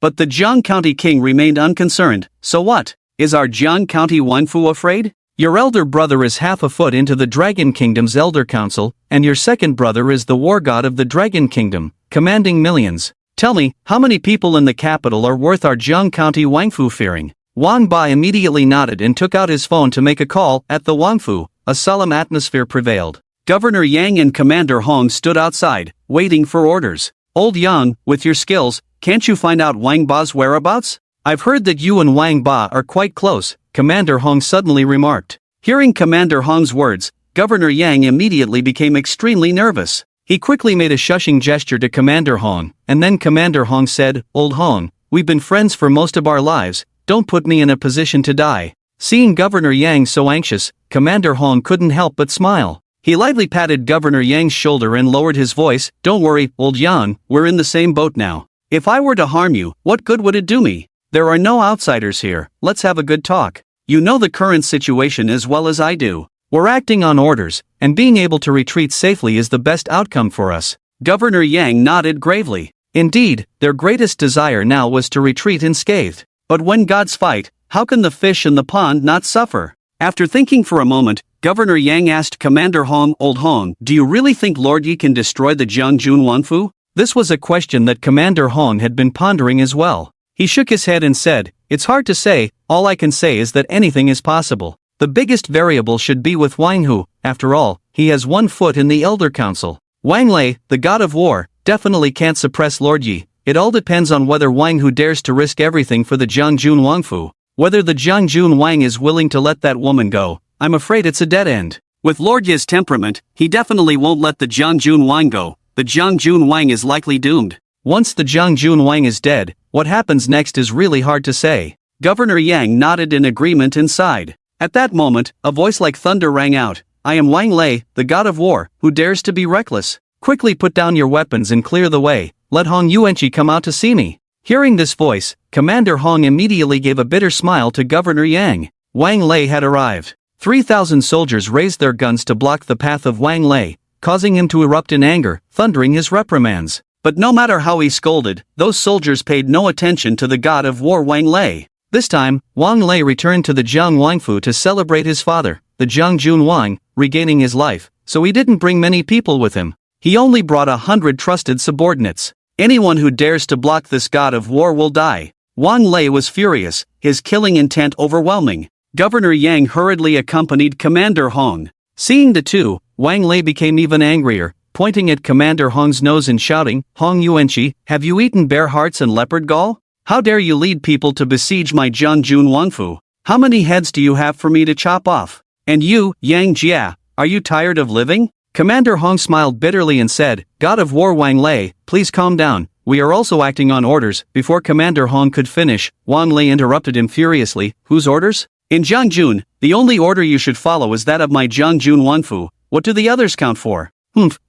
But the Jiang County king remained unconcerned. "So what? Is our Jiang County Wangfu afraid? Your elder brother is half a foot into the Dragon Kingdom's Elder Council, and your second brother is the war god of the Dragon Kingdom, commanding millions. Tell me, how many people in the capital are worth our Jiang County Wangfu fearing?" Wang Ba immediately nodded and took out his phone to make a call. At the Wangfu, a solemn atmosphere prevailed. Governor Yang and Commander Hong stood outside, waiting for orders. "Old Yang, with your skills, can't you find out Wang Ba's whereabouts? I've heard that you and Wang Ba are quite close," Commander Hong suddenly remarked. Hearing Commander Hong's words, Governor Yang immediately became extremely nervous. He quickly made a shushing gesture to Commander Hong, and then Commander Hong said, "Old Hong, we've been friends for most of our lives, don't put me in a position to die." Seeing Governor Yang so anxious, Commander Hong couldn't help but smile. He lightly patted Governor Yang's shoulder and lowered his voice, "Don't worry, old Yang, we're in the same boat now. If I were to harm you, what good would it do me? There are no outsiders here, let's have a good talk. You know the current situation as well as I do. We're acting on orders, and being able to retreat safely is the best outcome for us." Governor Yang nodded gravely. Indeed, their greatest desire now was to retreat unscathed. But when gods fight, how can the fish in the pond not suffer? After thinking for a moment, Governor Yang asked Commander Hong, "Old Hong, do you really think Lord Yi can destroy the Jiangjun Wangfu?" This was a question that Commander Hong had been pondering as well. He shook his head and said, "It's hard to say, all I can say is that anything is possible. The biggest variable should be with Wang Hu, after all, he has 1 foot in the Elder Council. Wang Lei, the god of war, definitely can't suppress Lord Yi. It all depends on whether Wang Hu dares to risk everything for the Jiangjun Wangfu. Whether the Jiangjun Wang is willing to let that woman go, I'm afraid it's a dead end. With Lord Yi's temperament, he definitely won't let the Jiangjun Wang go. The Jiangjun Wang is likely doomed. Once the Jiangjun Wang is dead, what happens next is really hard to say." Governor Yang nodded in agreement and sighed. At that moment, a voice like thunder rang out, "I am Wang Lei, the god of war, who dares to be reckless. Quickly put down your weapons and clear the way, let Hong Yuanqi come out to see me." Hearing this voice, Commander Hong immediately gave a bitter smile to Governor Yang. Wang Lei had arrived. 3,000 soldiers raised their guns to block the path of Wang Lei, causing him to erupt in anger, thundering his reprimands. But no matter how he scolded, those soldiers paid no attention to the god of war Wang Lei. This time, Wang Lei returned to the Jiang Wangfu to celebrate his father, the Jiangjun Wang, regaining his life, so he didn't bring many people with him. He only brought 100 trusted subordinates. Anyone who dares to block this god of war will die. Wang Lei was furious, his killing intent overwhelming. Governor Yang hurriedly accompanied Commander Hong. Seeing the two, Wang Lei became even angrier, pointing at Commander Hong's nose and shouting, "Hong Yuanqi, have you eaten bear hearts and leopard gall? How dare you lead people to besiege my Jiangjun Wangfu? How many heads do you have for me to chop off? And you, Yang Jia, are you tired of living?" Commander Hong smiled bitterly and said, "God of War Wang Lei, please calm down. We are also acting on orders." Before Commander Hong could finish, Wang Lei interrupted him furiously. "Whose orders? In Jiangjun, the only order you should follow is that of my Jiangjun Wangfu. What do the others count for?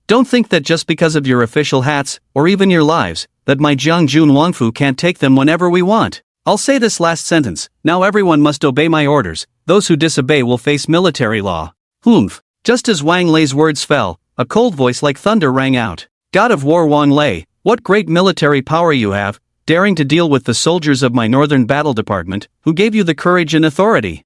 Don't think that just because of your official hats, or even your lives, that my Jiangjun Wangfu can't take them whenever we want. I'll say this last sentence, now everyone must obey my orders. Those who disobey will face military law." Just as Wang Lei's words fell, a cold voice like thunder rang out. "God of War Wang Lei, what great military power you have, daring to deal with the soldiers of my Northern Battle Department, who gave you the courage and authority?"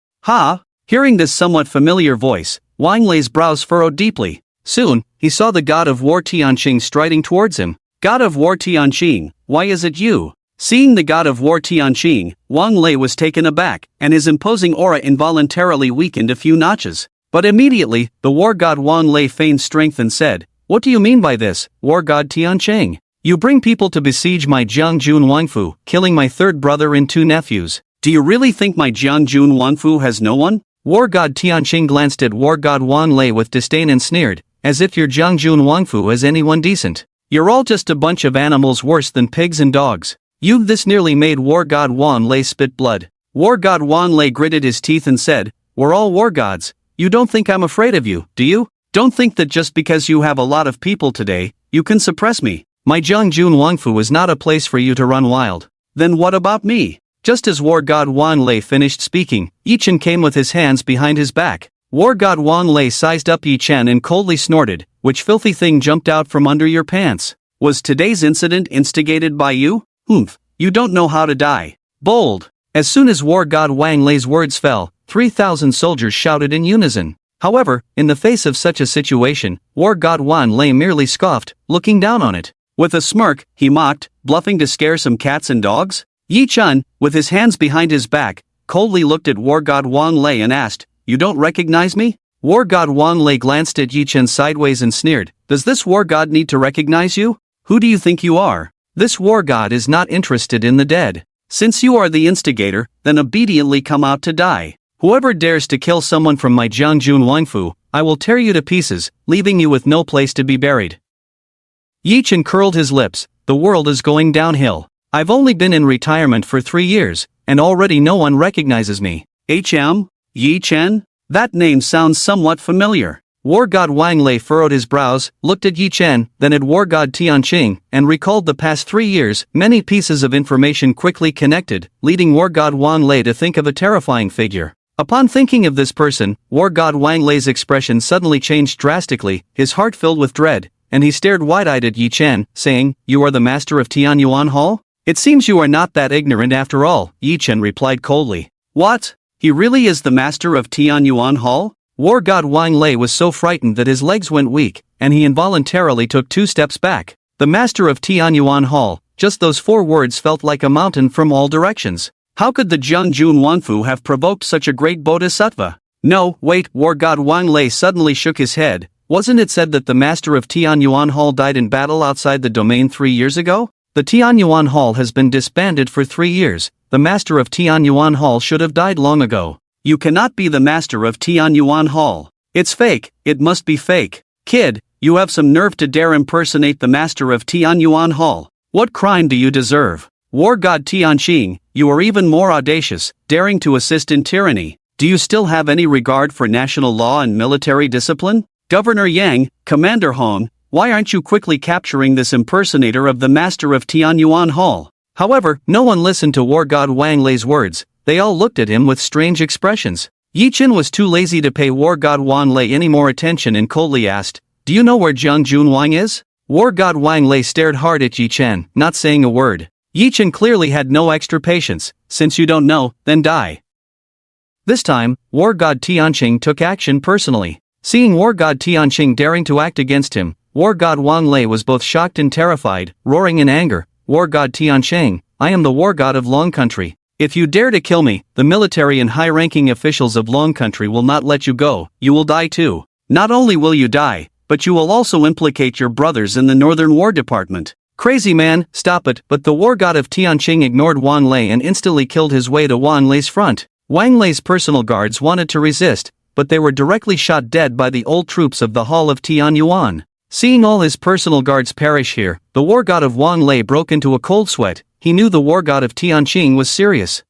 Hearing this somewhat familiar voice, Wang Lei's brows furrowed deeply. Soon, he saw the god of war Tianqing striding towards him. "God of War Tianqing, why is it you?" Seeing the god of war Tianqing, Wang Lei was taken aback, and his imposing aura involuntarily weakened a few notches. But immediately, the war god Wang Lei feigned strength and said, "What do you mean by this, war god Tianqing? You bring people to besiege my Jiangjun Wangfu, killing my third brother and two nephews. Do you really think my Jiangjun Wangfu has no one?" War god Tianqing glanced at war god Wang Lei with disdain and sneered, "As if your Jiangjun Wangfu has anyone decent. You're all just a bunch of animals worse than pigs and dogs." This nearly made war god Wang Lei spit blood. War god Wang Lei gritted his teeth and said, "We're all war gods. You don't think I'm afraid of you, do you? Don't think that just because you have a lot of people today, you can suppress me. My Jiangjun Wangfu is not a place for you to run wild." "Then what about me?" Just as war god Wang Lei finished speaking, Yi Chen came with his hands behind his back. War god Wang Lei sized up Yi Chen and coldly snorted, "Which filthy thing jumped out from under your pants? Was today's incident instigated by you? You don't know how to die. Bold." As soon as war god Wang Lei's words fell, 3,000 soldiers shouted in unison. However, in the face of such a situation, war god Wang Lei merely scoffed, looking down on it. With a smirk, he mocked, "Bluffing to scare some cats and dogs?" Yi Chen, with his hands behind his back, coldly looked at war god Wang Lei and asked, "You don't recognize me?" War god Wang Lei glanced at Yi Chen sideways and sneered, "Does this war god need to recognize you? Who do you think you are? This war god is not interested in the dead. Since you are the instigator, then obediently come out to die. Whoever dares to kill someone from my Jiangjun Wangfu, I will tear you to pieces, leaving you with no place to be buried." Yi Chen curled his lips. "The world is going downhill. I've only been in retirement for 3 years, and already no one recognizes me." Yi Chen? That name sounds somewhat familiar. War god Wang Lei furrowed his brows, looked at Yi Chen, then at war god Tianqing, and recalled the past 3 years. Many pieces of information quickly connected, leading war god Wang Lei to think of a terrifying figure. Upon thinking of this person, war god Wang Lei's expression suddenly changed drastically, his heart filled with dread, and he stared wide-eyed at Yi Chen, saying, "You are the master of Tianyuan Hall? It seems you are not that ignorant after all," Yi Chen replied coldly. "What? He really is the master of Tianyuan Hall?" War god Wang Lei was so frightened that his legs went weak, and he involuntarily took 2 steps back. The master of Tianyuan Hall, just those 4 words felt like a mountain from all directions. How could the Jiangjun Wangfu have provoked such a great bodhisattva? No, wait, war god Wang Lei suddenly shook his head. Wasn't it said that the master of Tianyuan Hall died in battle outside the domain 3 years ago? The Tianyuan Hall has been disbanded for 3 years. The master of Tianyuan Hall should have died long ago. You cannot be the master of Tianyuan Hall. It's fake, it must be fake. Kid, you have some nerve to dare impersonate the master of Tianyuan Hall. What crime do you deserve? War god Tianqing, you are even more audacious, daring to assist in tyranny. Do you still have any regard for national law and military discipline? Governor Yang, Commander Hong, why aren't you quickly capturing this impersonator of the master of Tianyuan Hall? However, no one listened to war god Wang Lei's words. They all looked at him with strange expressions. Yi Chen was too lazy to pay war god Wang Lei any more attention and coldly asked, "Do you know where Jiangjun Wang is?" War god Wang Lei stared hard at Yi Chen, not saying a word. Yi Chen clearly had no extra patience. "Since you don't know, then die." This time, war god Tianqing took action personally. Seeing war god Tianqing daring to act against him, War God Wang Lei was both shocked and terrified, roaring in anger, "War God Tiancheng, I am the war god of Long Country. If you dare to kill me, the military and high-ranking officials of Long Country will not let you go, you will die too. Not only will you die, but you will also implicate your brothers in the Northern War Department." "Crazy man, stop it," but the war god of Tianqing ignored Wang Lei and instantly killed his way to Wang Lei's front. Wang Lei's personal guards wanted to resist, but they were directly shot dead by the old troops of the Hall of Tianyuan. Seeing all his personal guards perish here, the war god of Wang Lei broke into a cold sweat. He knew the war god of Tianqing was serious.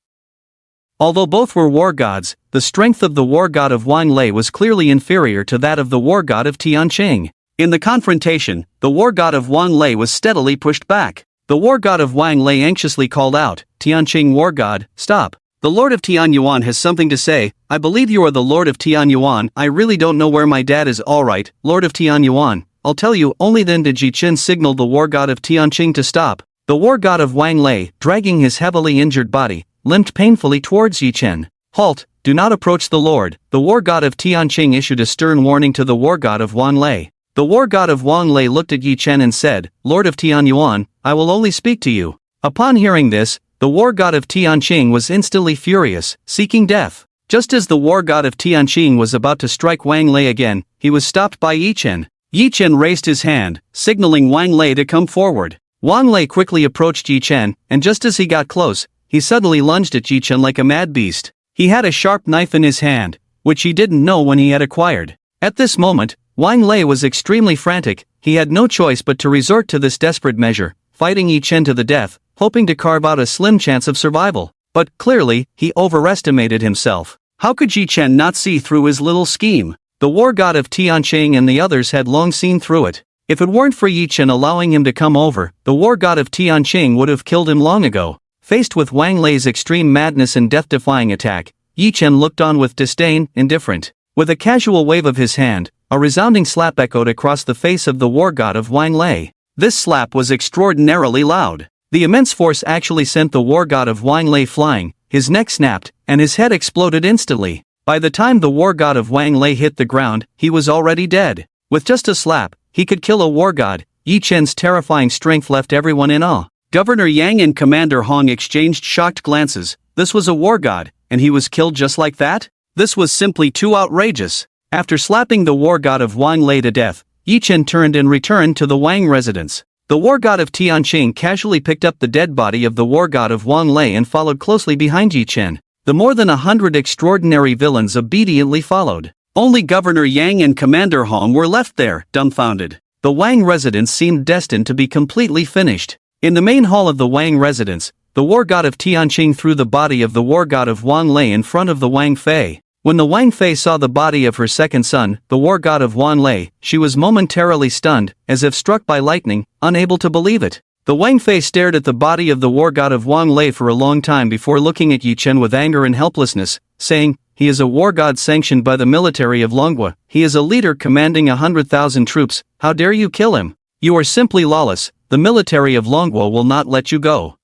Although both were war gods, the strength of the war god of Wang Lei was clearly inferior to that of the war god of Tianqing. In the confrontation, the war god of Wang Lei was steadily pushed back. The war god of Wang Lei anxiously called out, "Tianqing war god, stop. The Lord of Tianyuan has something to say. I believe you are the Lord of Tianyuan. I really don't know where my dad is. Alright, Lord of Tianyuan, I'll tell you." Only then did Ji Chen signal the war god of Tianqing to stop. The war god of Wang Lei, dragging his heavily injured body, limped painfully towards Yi Chen. "Halt, do not approach the Lord." The war god of Tianqing issued a stern warning to the war god of Wang Lei. The war god of Wang Lei looked at Yi Chen and said, "Lord of Tianyuan, I will only speak to you." Upon hearing this, the war god of Tianqing was instantly furious, seeking death. Just as the war god of Tianqing was about to strike Wang Lei again, he was stopped by Yi Chen. Yi Chen raised his hand, signaling Wang Lei to come forward. Wang Lei quickly approached Yi Chen, and just as he got close, he suddenly lunged at Yi Chen like a mad beast. He had a sharp knife in his hand, which he didn't know when he had acquired. At this moment, Wang Lei was extremely frantic. He had no choice but to resort to this desperate measure, fighting Yi Chen to the death, hoping to carve out a slim chance of survival. But clearly, he overestimated himself. How could Yi Chen not see through his little scheme? The war god of Tianqing and the others had long seen through it. If it weren't for Yi Chen allowing him to come over, the war god of Tianqing would have killed him long ago. Faced with Wang Lei's extreme madness and death-defying attack, Yi Chen looked on with disdain, indifferent. With a casual wave of his hand, a resounding slap echoed across the face of the war god of Wang Lei. This slap was extraordinarily loud. The immense force actually sent the war god of Wang Lei flying, his neck snapped, and his head exploded instantly. By the time the war god of Wang Lei hit the ground, he was already dead. With just a slap, he could kill a war god. Yi Chen's terrifying strength left everyone in awe. Governor Yang and Commander Hong exchanged shocked glances. This was a war god, and he was killed just like that? This was simply too outrageous. After slapping the war god of Wang Lei to death, Yi Chen turned and returned to the Wang residence. The war god of Tianqing casually picked up the dead body of the war god of Wang Lei and followed closely behind Yi Chen. The more than 100 extraordinary villains obediently followed. Only Governor Yang and Commander Hong were left there, dumbfounded. The Wang residence seemed destined to be completely finished. In the main hall of the Wang residence, the war god of Tianqing threw the body of the war god of Wang Lei in front of the Wang Fei. When the Wang Fei saw the body of her second son, the war god of Wang Lei, she was momentarily stunned, as if struck by lightning, unable to believe it. The Wang Fei stared at the body of the war god of Wang Lei for a long time before looking at Yi Chen with anger and helplessness, saying, "He is a war god sanctioned by the military of Longhua. He is a leader commanding 100,000 troops. How dare you kill him? You are simply lawless. The military of Longhua will not let you go.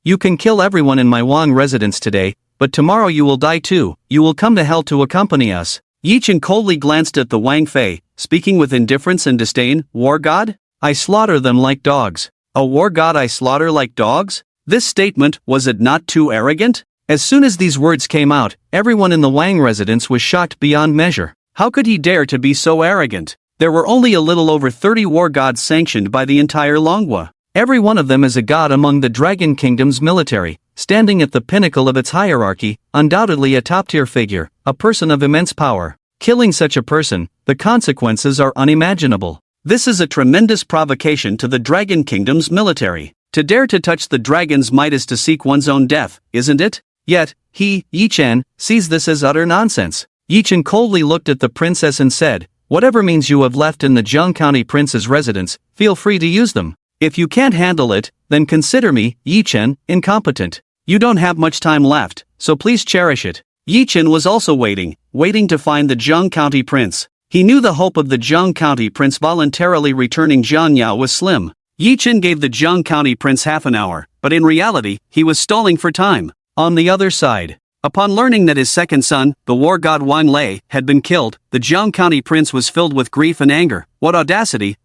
You can kill everyone in my Wang residence today, but tomorrow you will die too. You will come to hell to accompany us." Yi Chen coldly glanced at the Wang Fei, speaking with indifference and disdain. "War god? I slaughter them like dogs." A war god I slaughter like dogs? This statement, was it not too arrogant? As soon as these words came out, everyone in the Wang residence was shocked beyond measure. How could he dare to be so arrogant? There were only a little over 30 war gods sanctioned by the entire Longhua. Every one of them is a god among the Dragon Kingdom's military, standing at the pinnacle of its hierarchy, undoubtedly a top-tier figure, a person of immense power. Killing such a person, the consequences are unimaginable. This is a tremendous provocation to the Dragon Kingdom's military. To dare to touch the dragon's might is to seek one's own death, isn't it? Yet, he, Yi Chen, sees this as utter nonsense. Yi Chen coldly looked at the princess and said, "Whatever means you have left in the Zheng County prince's residence, feel free to use them. If you can't handle it, then consider me, Yi Chen, incompetent. You don't have much time left, so please cherish it." Yi Chen was also waiting to find the Zheng County prince. He knew the hope of the Zheng County prince voluntarily returning Jiang Yao was slim. Yi Chen gave the Zheng County prince half an hour, but in reality, he was stalling for time. On the other side, Upon learning that his second son, the war god Wang Lei, had been killed, the Jiang County prince was filled with grief and anger. What audacity,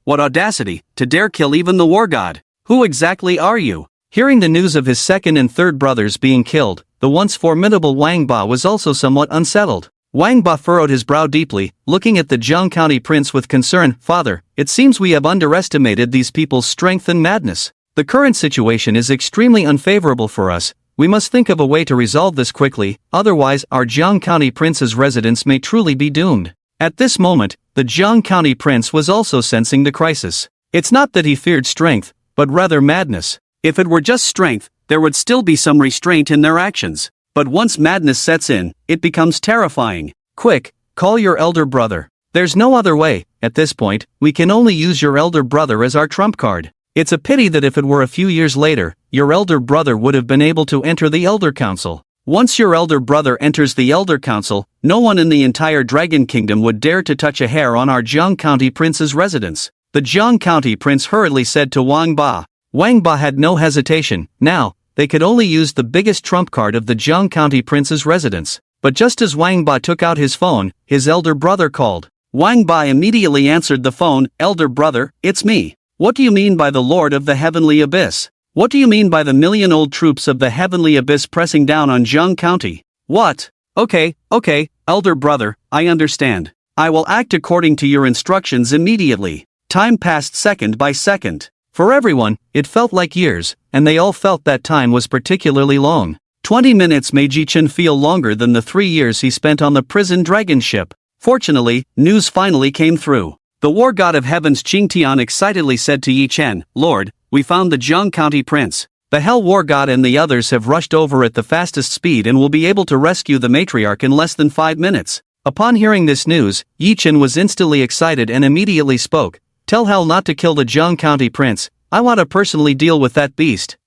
to dare kill even the war god! Who exactly are you? Hearing the news of his second and third brothers being killed, the once formidable Wang Ba was also somewhat unsettled. Wang Ba furrowed his brow deeply, looking at the Jiang County prince with concern. Father, it seems we have underestimated these people's strength and madness. The current situation is extremely unfavorable for us. We must think of a way to resolve this quickly, otherwise our Jiang County prince's residence may truly be doomed. At this moment, the Jiang County prince was also sensing the crisis. It's not that he feared strength, but rather madness. If it were just strength, there would still be some restraint in their actions. But once madness sets in, it becomes terrifying. Quick, call your elder brother. There's no other way. At this point, we can only use your elder brother as our trump card. It's a pity that if it were a few years later, your elder brother would have been able to enter the Elder Council. Once your elder brother enters the Elder Council, no one in the entire Dragon Kingdom would dare to touch a hair on our Jiang County prince's residence. The Jiang County prince hurriedly said to Wang Ba. Wang Ba had no hesitation. Now, they could only use the biggest trump card of the Jiang County prince's residence. But just as Wang Ba took out his phone, his elder brother called. Wang Ba immediately answered the phone. Elder brother, it's me. What do you mean by the Lord of the Heavenly Abyss? What do you mean by the million-old troops of the Heavenly Abyss pressing down on Jiang County? What? Okay, elder brother, I understand. I will act according to your instructions immediately. Time passed second by second. For everyone, it felt like years, and they all felt that time was particularly long. 20 minutes made Yi Chen feel longer than the 3 years he spent on the prison dragon ship. Fortunately, news finally came through. The war god of heavens Qing Tian excitedly said to Yi Chen, Lord, we found the Jiang County prince. The Hell War God and the others have rushed over at the fastest speed and will be able to rescue the matriarch in less than 5 minutes. Upon hearing this news, Yi Chen was instantly excited and immediately spoke. Tell Hell not to kill the Jiang County prince. I want to personally deal with that beast.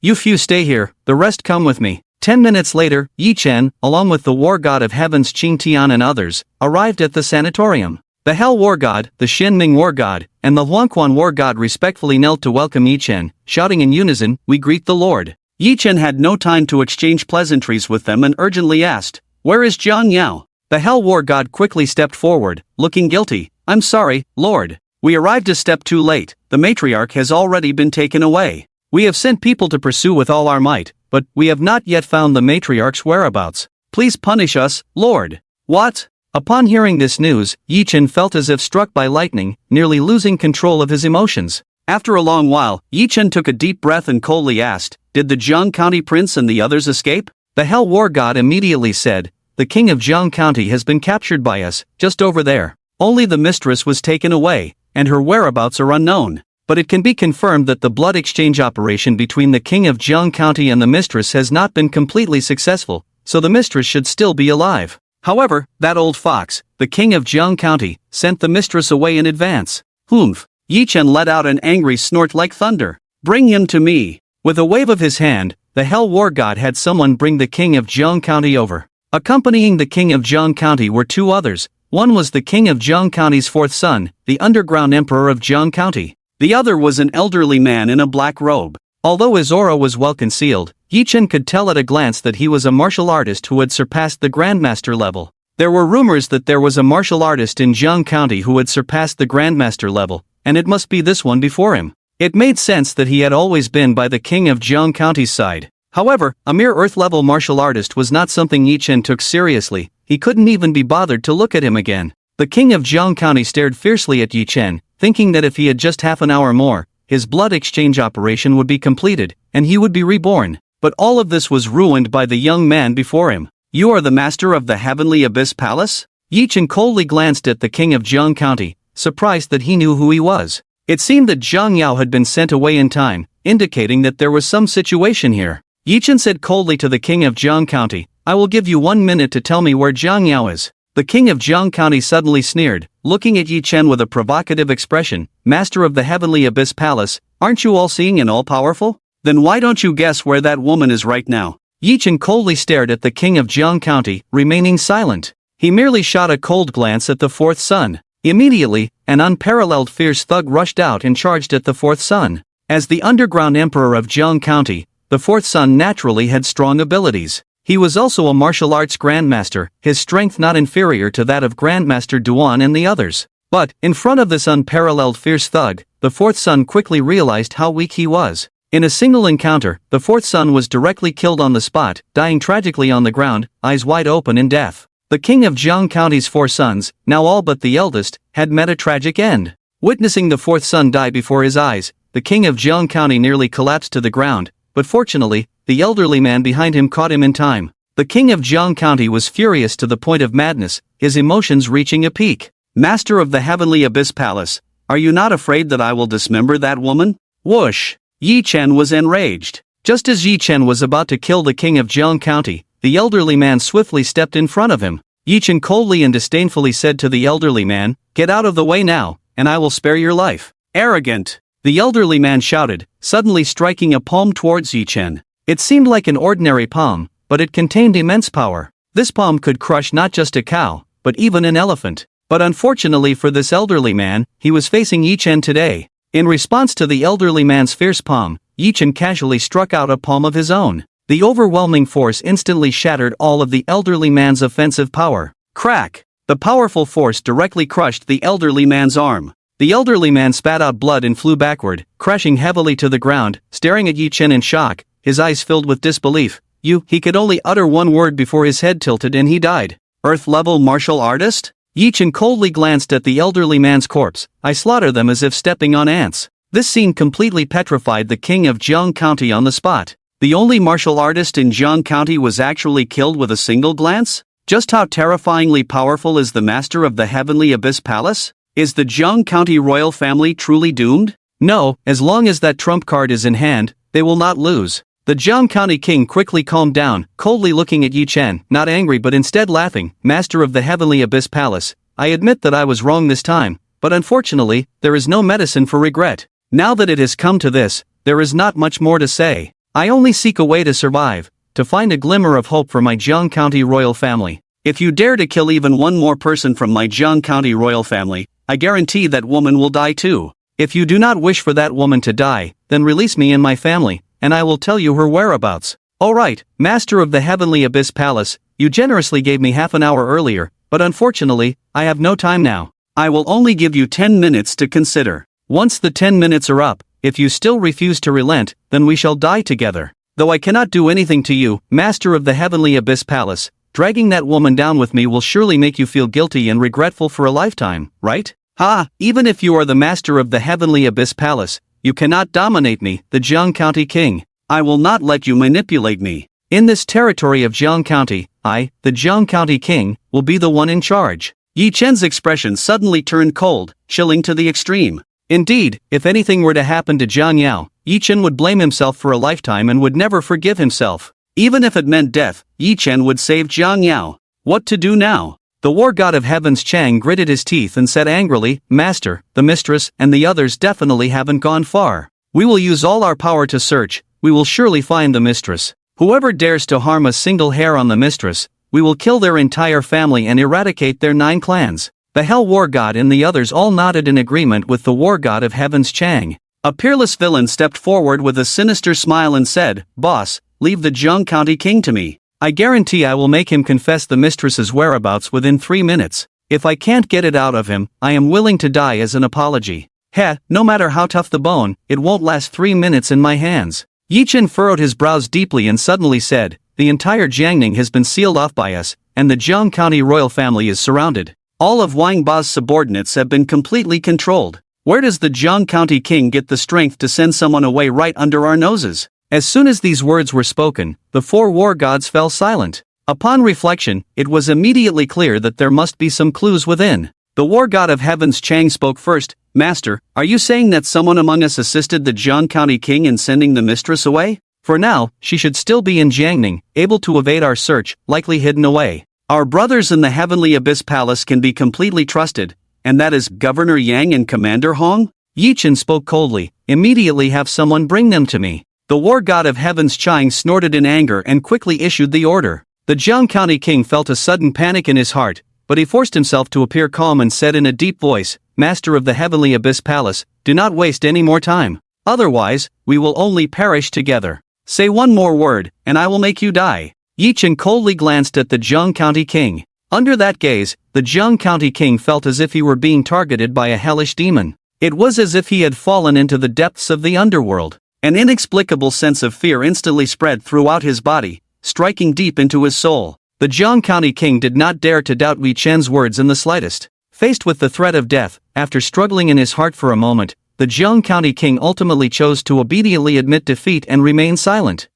You few stay here, the rest come with me. 10 minutes later, Yi Chen, along with the war god of heavens Qing Tian and others, arrived at the sanatorium. The Hell War God, the Shen Ming War God, and the Huangquan War God respectfully knelt to welcome Yi Chen, shouting in unison, We greet the Lord. Yi Chen had no time to exchange pleasantries with them and urgently asked, Where is Jiang Yao? The Hell War God quickly stepped forward, looking guilty. I'm sorry, Lord. We arrived a step too late. The matriarch has already been taken away. We have sent people to pursue with all our might, but we have not yet found the matriarch's whereabouts. Please punish us, Lord. What? Upon hearing this news, Yi Chen felt as if struck by lightning, nearly losing control of his emotions. After a long while, Yi Chen took a deep breath and coldly asked, Did the Jiang County prince and the others escape? The Hell War God immediately said, The king of Jiang County has been captured by us, just over there. Only the mistress was taken away, and her whereabouts are unknown. But it can be confirmed that the blood exchange operation between the king of Jiang County and the mistress has not been completely successful, so the mistress should still be alive. However, that old fox, the king of Jiang County, sent the mistress away in advance. Humph! Yi Chen let out an angry snort like thunder. Bring him to me. With a wave of his hand, the Hell War God had someone bring the king of Jiang County over. Accompanying the king of Jiang County were 2 others. One was the king of Jiang County's 4th son, the underground emperor of Jiang County. The other was an elderly man in a black robe. Although his aura was well concealed, Yi Chen could tell at a glance that he was a martial artist who had surpassed the Grandmaster level. There were rumors that there was a martial artist in Jiang County who had surpassed the Grandmaster level, and it must be this one before him. It made sense that he had always been by the king of Jiang County's side. However, a mere Earth-level martial artist was not something Yi Chen took seriously. He couldn't even be bothered to look at him again. The king of Jiang County stared fiercely at Yi Chen, thinking that if he had just half an hour more, his blood exchange operation would be completed, and he would be reborn. But all of this was ruined by the young man before him. You are the master of the Heavenly Abyss Palace? Yi Chen coldly glanced at the king of Jiang County, surprised that he knew who he was. It seemed that Jiang Yao had been sent away in time, indicating that there was some situation here. Yi Chen said coldly to the king of Jiang County, I will give you 1 minute to tell me where Jiang Yao is. The king of Jiang County suddenly sneered, looking at Yi Chen with a provocative expression, Master of the Heavenly Abyss Palace, aren't you all-seeing and all-powerful? Then why don't you guess where that woman is right now? Yi Chen coldly stared at the king of Jiang County, remaining silent. He merely shot a cold glance at the 4th son. Immediately, an unparalleled fierce thug rushed out and charged at the 4th son. As the underground emperor of Jiang County, the 4th son naturally had strong abilities. He was also a martial arts grandmaster, his strength not inferior to that of Grandmaster Duan and the others. But, in front of this unparalleled fierce thug, the fourth son quickly realized how weak he was. In a single encounter, the fourth son was directly killed on the spot, dying tragically on the ground, eyes wide open in death. The king of Jiang County's 4 sons, now all but the eldest, had met a tragic end. Witnessing the fourth son die before his eyes, the king of Jiang County nearly collapsed to the ground, but fortunately, the elderly man behind him caught him in time. The king of Jiang County was furious to the point of madness, his emotions reaching a peak. Master of the Heavenly Abyss Palace, are you not afraid that I will dismember that woman? Whoosh! Yi Chen was enraged. Just as Yi Chen was about to kill the king of Jiang County, the elderly man swiftly stepped in front of him. Yi Chen coldly and disdainfully said to the elderly man, "Get out of the way now, and I will spare your life." Arrogant! The elderly man shouted, suddenly striking a palm towards Yi Chen. It seemed like an ordinary palm, but it contained immense power. This palm could crush not just a cow, but even an elephant. But unfortunately for this elderly man, he was facing Yi Chen today. In response to the elderly man's fierce palm, Yi Chen casually struck out a palm of his own. The overwhelming force instantly shattered all of the elderly man's offensive power. Crack! The powerful force directly crushed the elderly man's arm. The elderly man spat out blood and flew backward, crashing heavily to the ground, staring at Yi Chen in shock, his eyes filled with disbelief. He could only utter one word before his head tilted and he died. Earth-level martial artist? Yi Chen coldly glanced at the elderly man's corpse. "I slaughter them as if stepping on ants." This scene completely petrified the king of Jiang County on the spot. The only martial artist in Jiang County was actually killed with a single glance? Just how terrifyingly powerful is the master of the Heavenly Abyss Palace? Is the Jiang County royal family truly doomed? No, as long as that trump card is in hand, they will not lose. The Jiang County king quickly calmed down, coldly looking at Yi Chen, not angry but instead laughing. "Master of the Heavenly Abyss Palace, I admit that I was wrong this time, but unfortunately, there is no medicine for regret. Now that it has come to this, there is not much more to say. I only seek a way to survive, to find a glimmer of hope for my Jiang County royal family. If you dare to kill even one more person from my Jiang County royal family, I guarantee that woman will die too. If you do not wish for that woman to die, then release me and my family, and I will tell you her whereabouts." "Alright, Master of the Heavenly Abyss Palace, you generously gave me half an hour earlier, but unfortunately, I have no time now. I will only give you 10 minutes to consider. Once the 10 minutes are up, if you still refuse to relent, then we shall die together. Though I cannot do anything to you, Master of the Heavenly Abyss Palace, dragging that woman down with me will surely make you feel guilty and regretful for a lifetime, right? Ha! Even if you are the Master of the Heavenly Abyss Palace, you cannot dominate me, the Jiang County king. I will not let you manipulate me. In this territory of Jiang County, I, the Jiang County king, will be the one in charge." Yi Chen's expression suddenly turned cold, chilling to the extreme. Indeed, if anything were to happen to Jiang Yao, Yi Chen would blame himself for a lifetime and would never forgive himself. Even if it meant death, Yi Chen would save Jiang Yao. What to do now? The war god of heavens Chang gritted his teeth and said angrily, "Master, the mistress, and the others definitely haven't gone far. We will use all our power to search, we will surely find the mistress. Whoever dares to harm a single hair on the mistress, we will kill their entire family and eradicate their 9 clans." The Hell War God and the others all nodded in agreement with the war god of heavens Chang. A peerless villain stepped forward with a sinister smile and said, "Boss, leave the Jiang County king to me. I guarantee I will make him confess the mistress's whereabouts within 3 minutes. If I can't get it out of him, I am willing to die as an apology. Heh, no matter how tough the bone, it won't last 3 minutes in my hands." Yi Chen furrowed his brows deeply and suddenly said, "The entire Jiangning has been sealed off by us, and the Jiang County royal family is surrounded. All of Wang Ba's subordinates have been completely controlled. Where does the Jiang County king get the strength to send someone away right under our noses?" As soon as these words were spoken, the 4 war gods fell silent. Upon reflection, it was immediately clear that there must be some clues within. The war god of heavens Chang spoke first. "Master, are you saying that someone among us assisted the Jiang County king in sending the mistress away?" "For now, she should still be in Jiangning, able to evade our search, likely hidden away. Our brothers in the Heavenly Abyss Palace can be completely trusted, and that is Governor Yang and Commander Hong?" Yi Chen spoke coldly. "Immediately have someone bring them to me." The war god of heavens Chang snorted in anger and quickly issued the order. The Jiang County king felt a sudden panic in his heart, but he forced himself to appear calm and said in a deep voice, "Master of the Heavenly Abyss Palace, do not waste any more time. Otherwise, we will only perish together. Say one more word, and I will make you die." Yi Chen coldly glanced at the Jiang County king. Under that gaze, the Jiang County king felt as if he were being targeted by a hellish demon. It was as if he had fallen into the depths of the underworld. An inexplicable sense of fear instantly spread throughout his body, striking deep into his soul. The Jiang County king did not dare to doubt Yi Chen's words in the slightest. Faced with the threat of death, after struggling in his heart for a moment, the Jiang County king ultimately chose to obediently admit defeat and remain silent.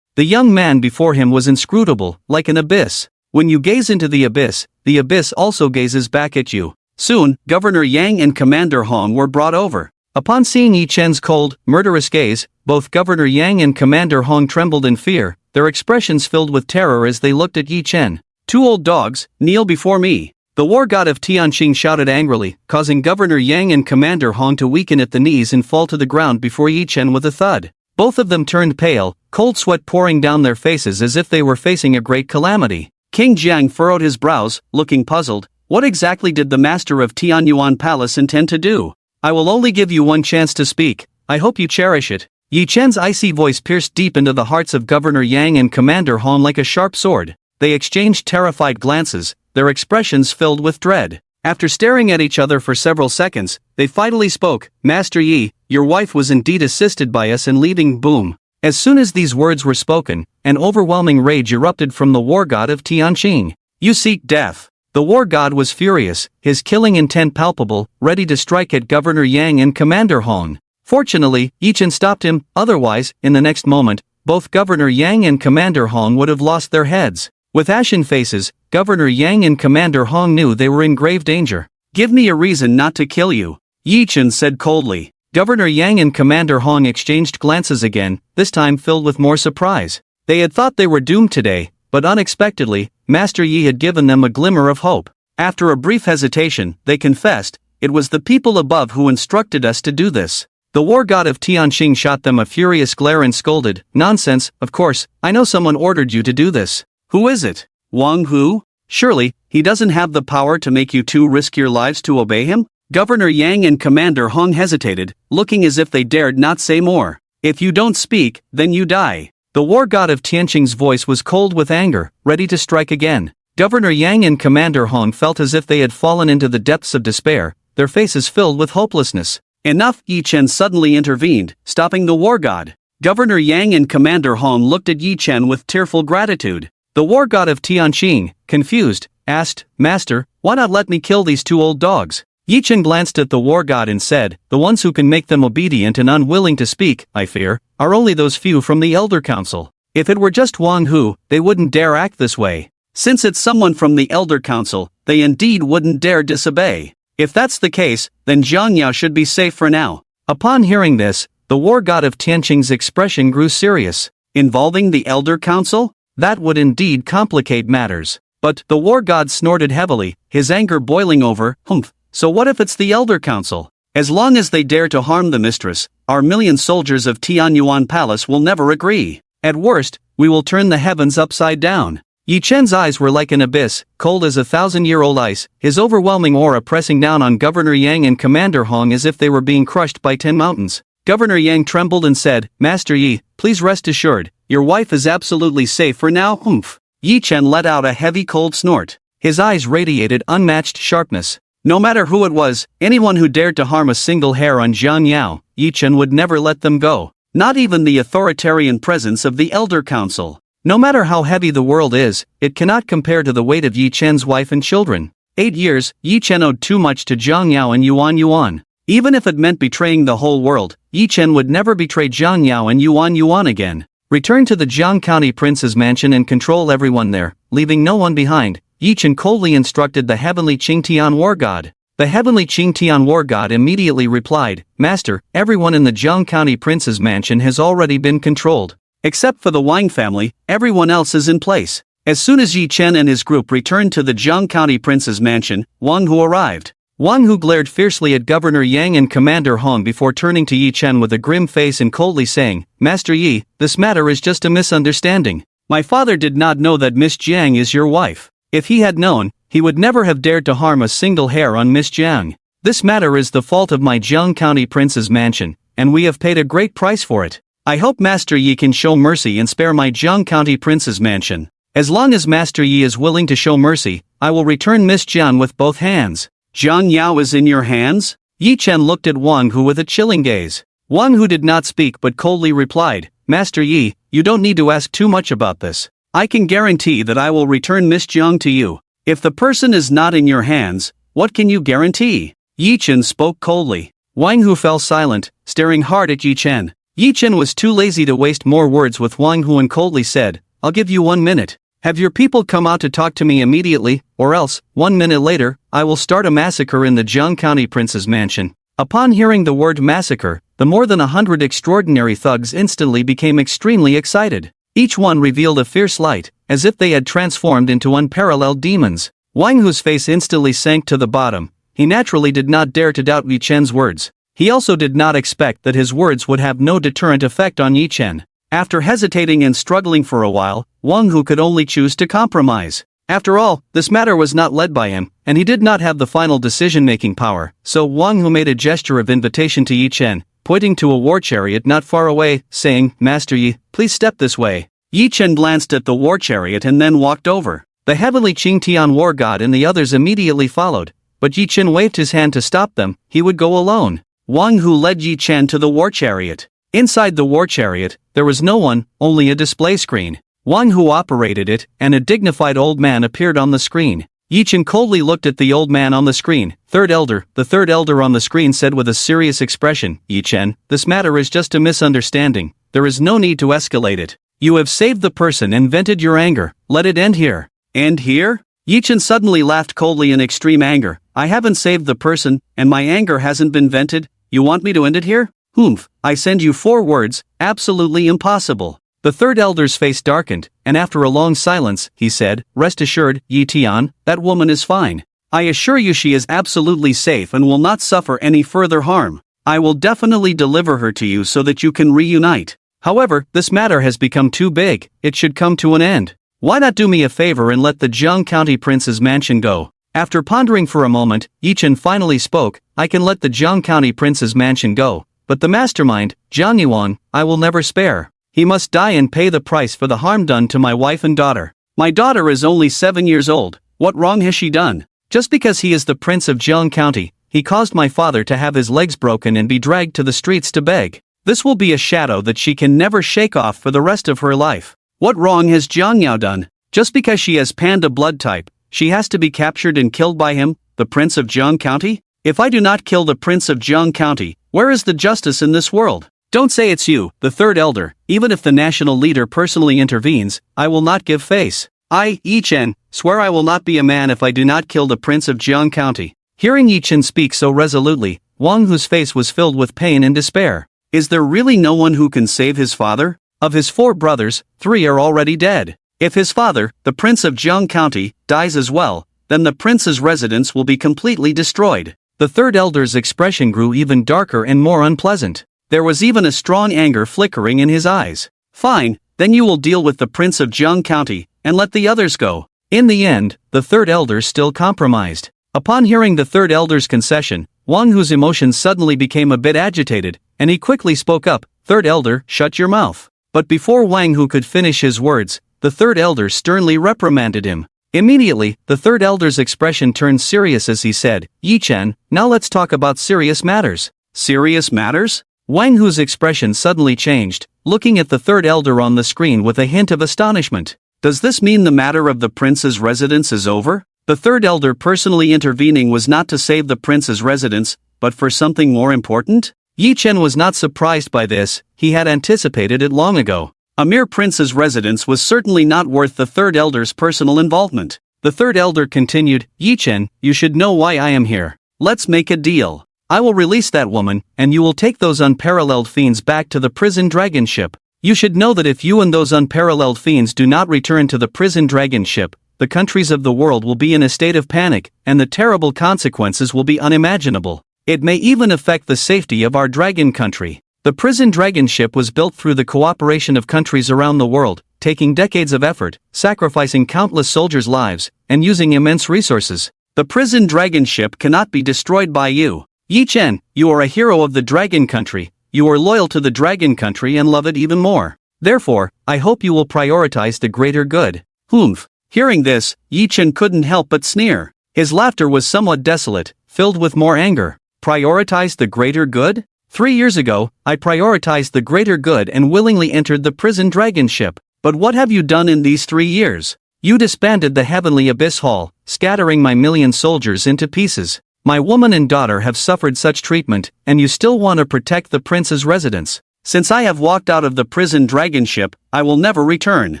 The young man before him was inscrutable, like an abyss. When you gaze into the abyss also gazes back at you. Soon, Governor Yang and Commander Hong were brought over. Upon seeing Yi Chen's cold, murderous gaze, both Governor Yang and Commander Hong trembled in fear, their expressions filled with terror as they looked at Yi Chen. "Two old dogs, kneel before me," the war god of Tianqing shouted angrily, causing Governor Yang and Commander Hong to weaken at the knees and fall to the ground before Yi Chen with a thud. Both of them turned pale, cold sweat pouring down their faces as if they were facing a great calamity. King Jiang furrowed his brows, looking puzzled. What exactly did the master of Tianyuan Palace intend to do? "I will only give you one chance to speak. I hope you cherish it." Yi Chen's icy voice pierced deep into the hearts of Governor Yang and Commander Hong like a sharp sword. They exchanged terrified glances, their expressions filled with dread. After staring at each other for several seconds, they finally spoke. "Master Yi, your wife was indeed assisted by us in leaving Boom." As soon as these words were spoken, an overwhelming rage erupted from the war god of Tianqing. "You seek death." The war god was furious, his killing intent palpable, ready to strike at Governor Yang and Commander Hong. Fortunately, Yi Chen stopped him, otherwise, in the next moment, both Governor Yang and Commander Hong would have lost their heads. With ashen faces, Governor Yang and Commander Hong knew they were in grave danger. "Give me a reason not to kill you," Yi Chen said coldly. Governor Yang and Commander Hong exchanged glances again, this time filled with more surprise. They had thought they were doomed today, but unexpectedly, Master Yi had given them a glimmer of hope. After a brief hesitation, they confessed, "It was the people above who instructed us to do this." The war god of Tianqing shot them a furious glare and scolded, "Nonsense, of course, I know someone ordered you to do this. Who is it? Wang Hu? Surely, he doesn't have the power to make you two risk your lives to obey him?" Governor Yang and Commander Hong hesitated, looking as if they dared not say more. "If you don't speak, then you die." The war god of Tianqing's voice was cold with anger, ready to strike again. Governor Yang and Commander Hong felt as if they had fallen into the depths of despair, their faces filled with hopelessness. "Enough!" Yi Chen suddenly intervened, stopping the war god. Governor Yang and Commander Hong looked at Yi Chen with tearful gratitude. The war god of Tianqing, confused, asked, "Master, why not let me kill these two old dogs?" Yi Chen glanced at the war god and said, "The ones who can make them obedient and unwilling to speak, I fear, are only those few from the Elder Council. If it were just Wang Hu, they wouldn't dare act this way. Since it's someone from the Elder Council, they indeed wouldn't dare disobey. If that's the case, then Zhang Yao should be safe for now." Upon hearing this, the war god of Tianqing's expression grew serious. Involving the Elder Council? That would indeed complicate matters. But the war god snorted heavily, his anger boiling over. "Humph. So what if it's the Elder Council? As long as they dare to harm the mistress, our million soldiers of Tianyuan Palace will never agree. At worst, we will turn the heavens upside down." Yi Chen's eyes were like an abyss, cold as 1,000-year-old ice, his overwhelming aura pressing down on Governor Yang and Commander Hong as if they were being crushed by 10 mountains. Governor Yang trembled and said, "Master Yi, please rest assured, your wife is absolutely safe for now." "Humph." Yi Chen let out a heavy cold snort. His eyes radiated unmatched sharpness. No matter who it was, anyone who dared to harm a single hair on Zhang Yao, Yi Chen would never let them go. Not even the authoritarian presence of the Elder Council. No matter how heavy the world is, it cannot compare to the weight of Yi Chen's wife and children. 8 years, Yi Chen owed too much to Zhang Yao and Yuan Yuan. Even if it meant betraying the whole world, Yi Chen would never betray Zhang Yao and Yuan Yuan again. Return to the Jiang County Prince's mansion and control everyone there, leaving no one behind. Yi Chen coldly instructed the heavenly Qingtian war god. The heavenly Qingtian war god immediately replied, "Master, everyone in the Jiang County Prince's mansion has already been controlled. Except for the Wang family, everyone else is in place." As soon as Yi Chen and his group returned to the Jiang County Prince's mansion, Wang Hu arrived. Wang Hu glared fiercely at Governor Yang and Commander Hong before turning to Yi Chen with a grim face and coldly saying, "Master Yi, this matter is just a misunderstanding. My father did not know that Miss Jiang is your wife. If he had known, he would never have dared to harm a single hair on Miss Jiang. This matter is the fault of my Jiang County Prince's mansion, and we have paid a great price for it." I hope Master Yi can show mercy and spare my Jiang County prince's mansion. As long as Master Yi is willing to show mercy, I will return Miss Jiang with both hands. Jiang Yao is in your hands? Yi Chen looked at Wang Hu with a chilling gaze. Wang Hu did not speak but coldly replied, Master Yi, you don't need to ask too much about this. I can guarantee that I will return Miss Jiang to you. If the person is not in your hands, what can you guarantee? Yi Chen spoke coldly. Wang Hu fell silent, staring hard at Yi Chen. Yi Chen was too lazy to waste more words with Wang Hu and coldly said, I'll give you 1 minute. Have your people come out to talk to me immediately, or else, 1 minute later, I will start a massacre in the Jiang County Prince's mansion. Upon hearing the word massacre, the more than 100 extraordinary thugs instantly became extremely excited. Each one revealed a fierce light, as if they had transformed into unparalleled demons. Wang Hu's face instantly sank to the bottom. He naturally did not dare to doubt Yi Chen's words. He also did not expect that his words would have no deterrent effect on Yi Chen. After hesitating and struggling for a while, Wang Hu could only choose to compromise. After all, this matter was not led by him, and he did not have the final decision-making power, so Wang Hu made a gesture of invitation to Yi Chen, pointing to a war chariot not far away, saying, Master Yi, please step this way. Yi Chen glanced at the war chariot and then walked over. The heavenly Qing Tian war god and the others immediately followed, but Yi Chen waved his hand to stop them. He would go alone. Wang Hu led Yi Chen to the war chariot. Inside the war chariot, there was no one, only a display screen. Wang Hu operated it, and a dignified old man appeared on the screen. Yi Chen coldly looked at the old man on the screen. Third elder, the third elder on the screen said with a serious expression, Yi Chen, this matter is just a misunderstanding. There is no need to escalate it. You have saved the person and vented your anger. Let it end here. End here? Yi Chen suddenly laughed coldly in extreme anger. I haven't saved the person, and my anger hasn't been vented. You want me to end it here? Humph, I send you 4 words, absolutely impossible. The third elder's face darkened, and after a long silence, he said, Rest assured, Yi Tian, that woman is fine. I assure you she is absolutely safe and will not suffer any further harm. I will definitely deliver her to you so that you can reunite. However, this matter has become too big, it should come to an end. Why not do me a favor and let the Jiang County Prince's mansion go? After pondering for a moment, Yi Chen finally spoke, I can let the Jiang County Prince's mansion go, but the mastermind, Jiang Yuan, I will never spare. He must die and pay the price for the harm done to my wife and daughter. My daughter is only 7 years old. What wrong has she done? Just because he is the Prince of Jiang County, he caused my father to have his legs broken and be dragged to the streets to beg. This will be a shadow that she can never shake off for the rest of her life. What wrong has Jiang Yao done? Just because she has panda blood type, she has to be captured and killed by him, the Prince of Jiang County? If I do not kill the Prince of Jiang County, where is the justice in this world? Don't say it's you, the third elder. Even if the national leader personally intervenes, I will not give face. I, Yi Chen, swear I will not be a man if I do not kill the Prince of Jiang County. Hearing Yi Chen speak so resolutely, Wang Hu's face was filled with pain and despair. Is there really no one who can save his father? Of his 4 brothers, 3 are already dead. If his father, the Prince of Jiang County, dies as well, then the prince's residence will be completely destroyed. The third elder's expression grew even darker and more unpleasant. There was even a strong anger flickering in his eyes. Fine, then you will deal with the Prince of Jiang County, and let the others go. In the end, the third elder still compromised. Upon hearing the third elder's concession, Wang Hu's emotions suddenly became a bit agitated, and he quickly spoke up, Third elder, shut your mouth. But before Wang Hu could finish his words, the third elder sternly reprimanded him. Immediately, the third elder's expression turned serious as he said, Yi Chen, now let's talk about serious matters. Serious matters? Wang Hu's expression suddenly changed, looking at the third elder on the screen with a hint of astonishment. Does this mean the matter of the prince's residence is over? The third elder personally intervening was not to save the prince's residence, but for something more important? Yi Chen was not surprised by this, he had anticipated it long ago. A mere prince's residence was certainly not worth the third elder's personal involvement. The third elder continued, Yi Chen, you should know why I am here. Let's make a deal. I will release that woman, and you will take those unparalleled fiends back to the prison dragon ship. You should know that if you and those unparalleled fiends do not return to the prison dragon ship, the countries of the world will be in a state of panic, and the terrible consequences will be unimaginable. It may even affect the safety of our dragon country. The prison dragon ship was built through the cooperation of countries around the world, taking decades of effort, sacrificing countless soldiers' lives, and using immense resources. The prison dragon ship cannot be destroyed by you. Yi Chen, you are a hero of the dragon country. you are loyal to the dragon country and love it even more. Therefore, I hope you will prioritize the greater good. Humph. Hearing this, Yi Chen couldn't help but sneer. His laughter was somewhat desolate, filled with more anger. Prioritize the greater good? 3 years ago, I prioritized the greater good and willingly entered the prison dragon ship. But what have you done in these 3 years? You disbanded the Heavenly Abyss Hall, scattering my million soldiers into pieces. My woman and daughter have suffered such treatment, and you still want to protect the prince's residence. Since I have walked out of the prison dragon ship, I will never return.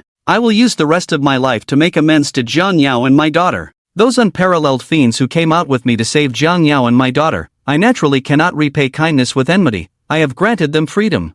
I will use the rest of my life to make amends to Jiang Yao and my daughter. Those unparalleled fiends who came out with me to save Jiang Yao and my daughter, I naturally cannot repay kindness with enmity. I have granted them freedom.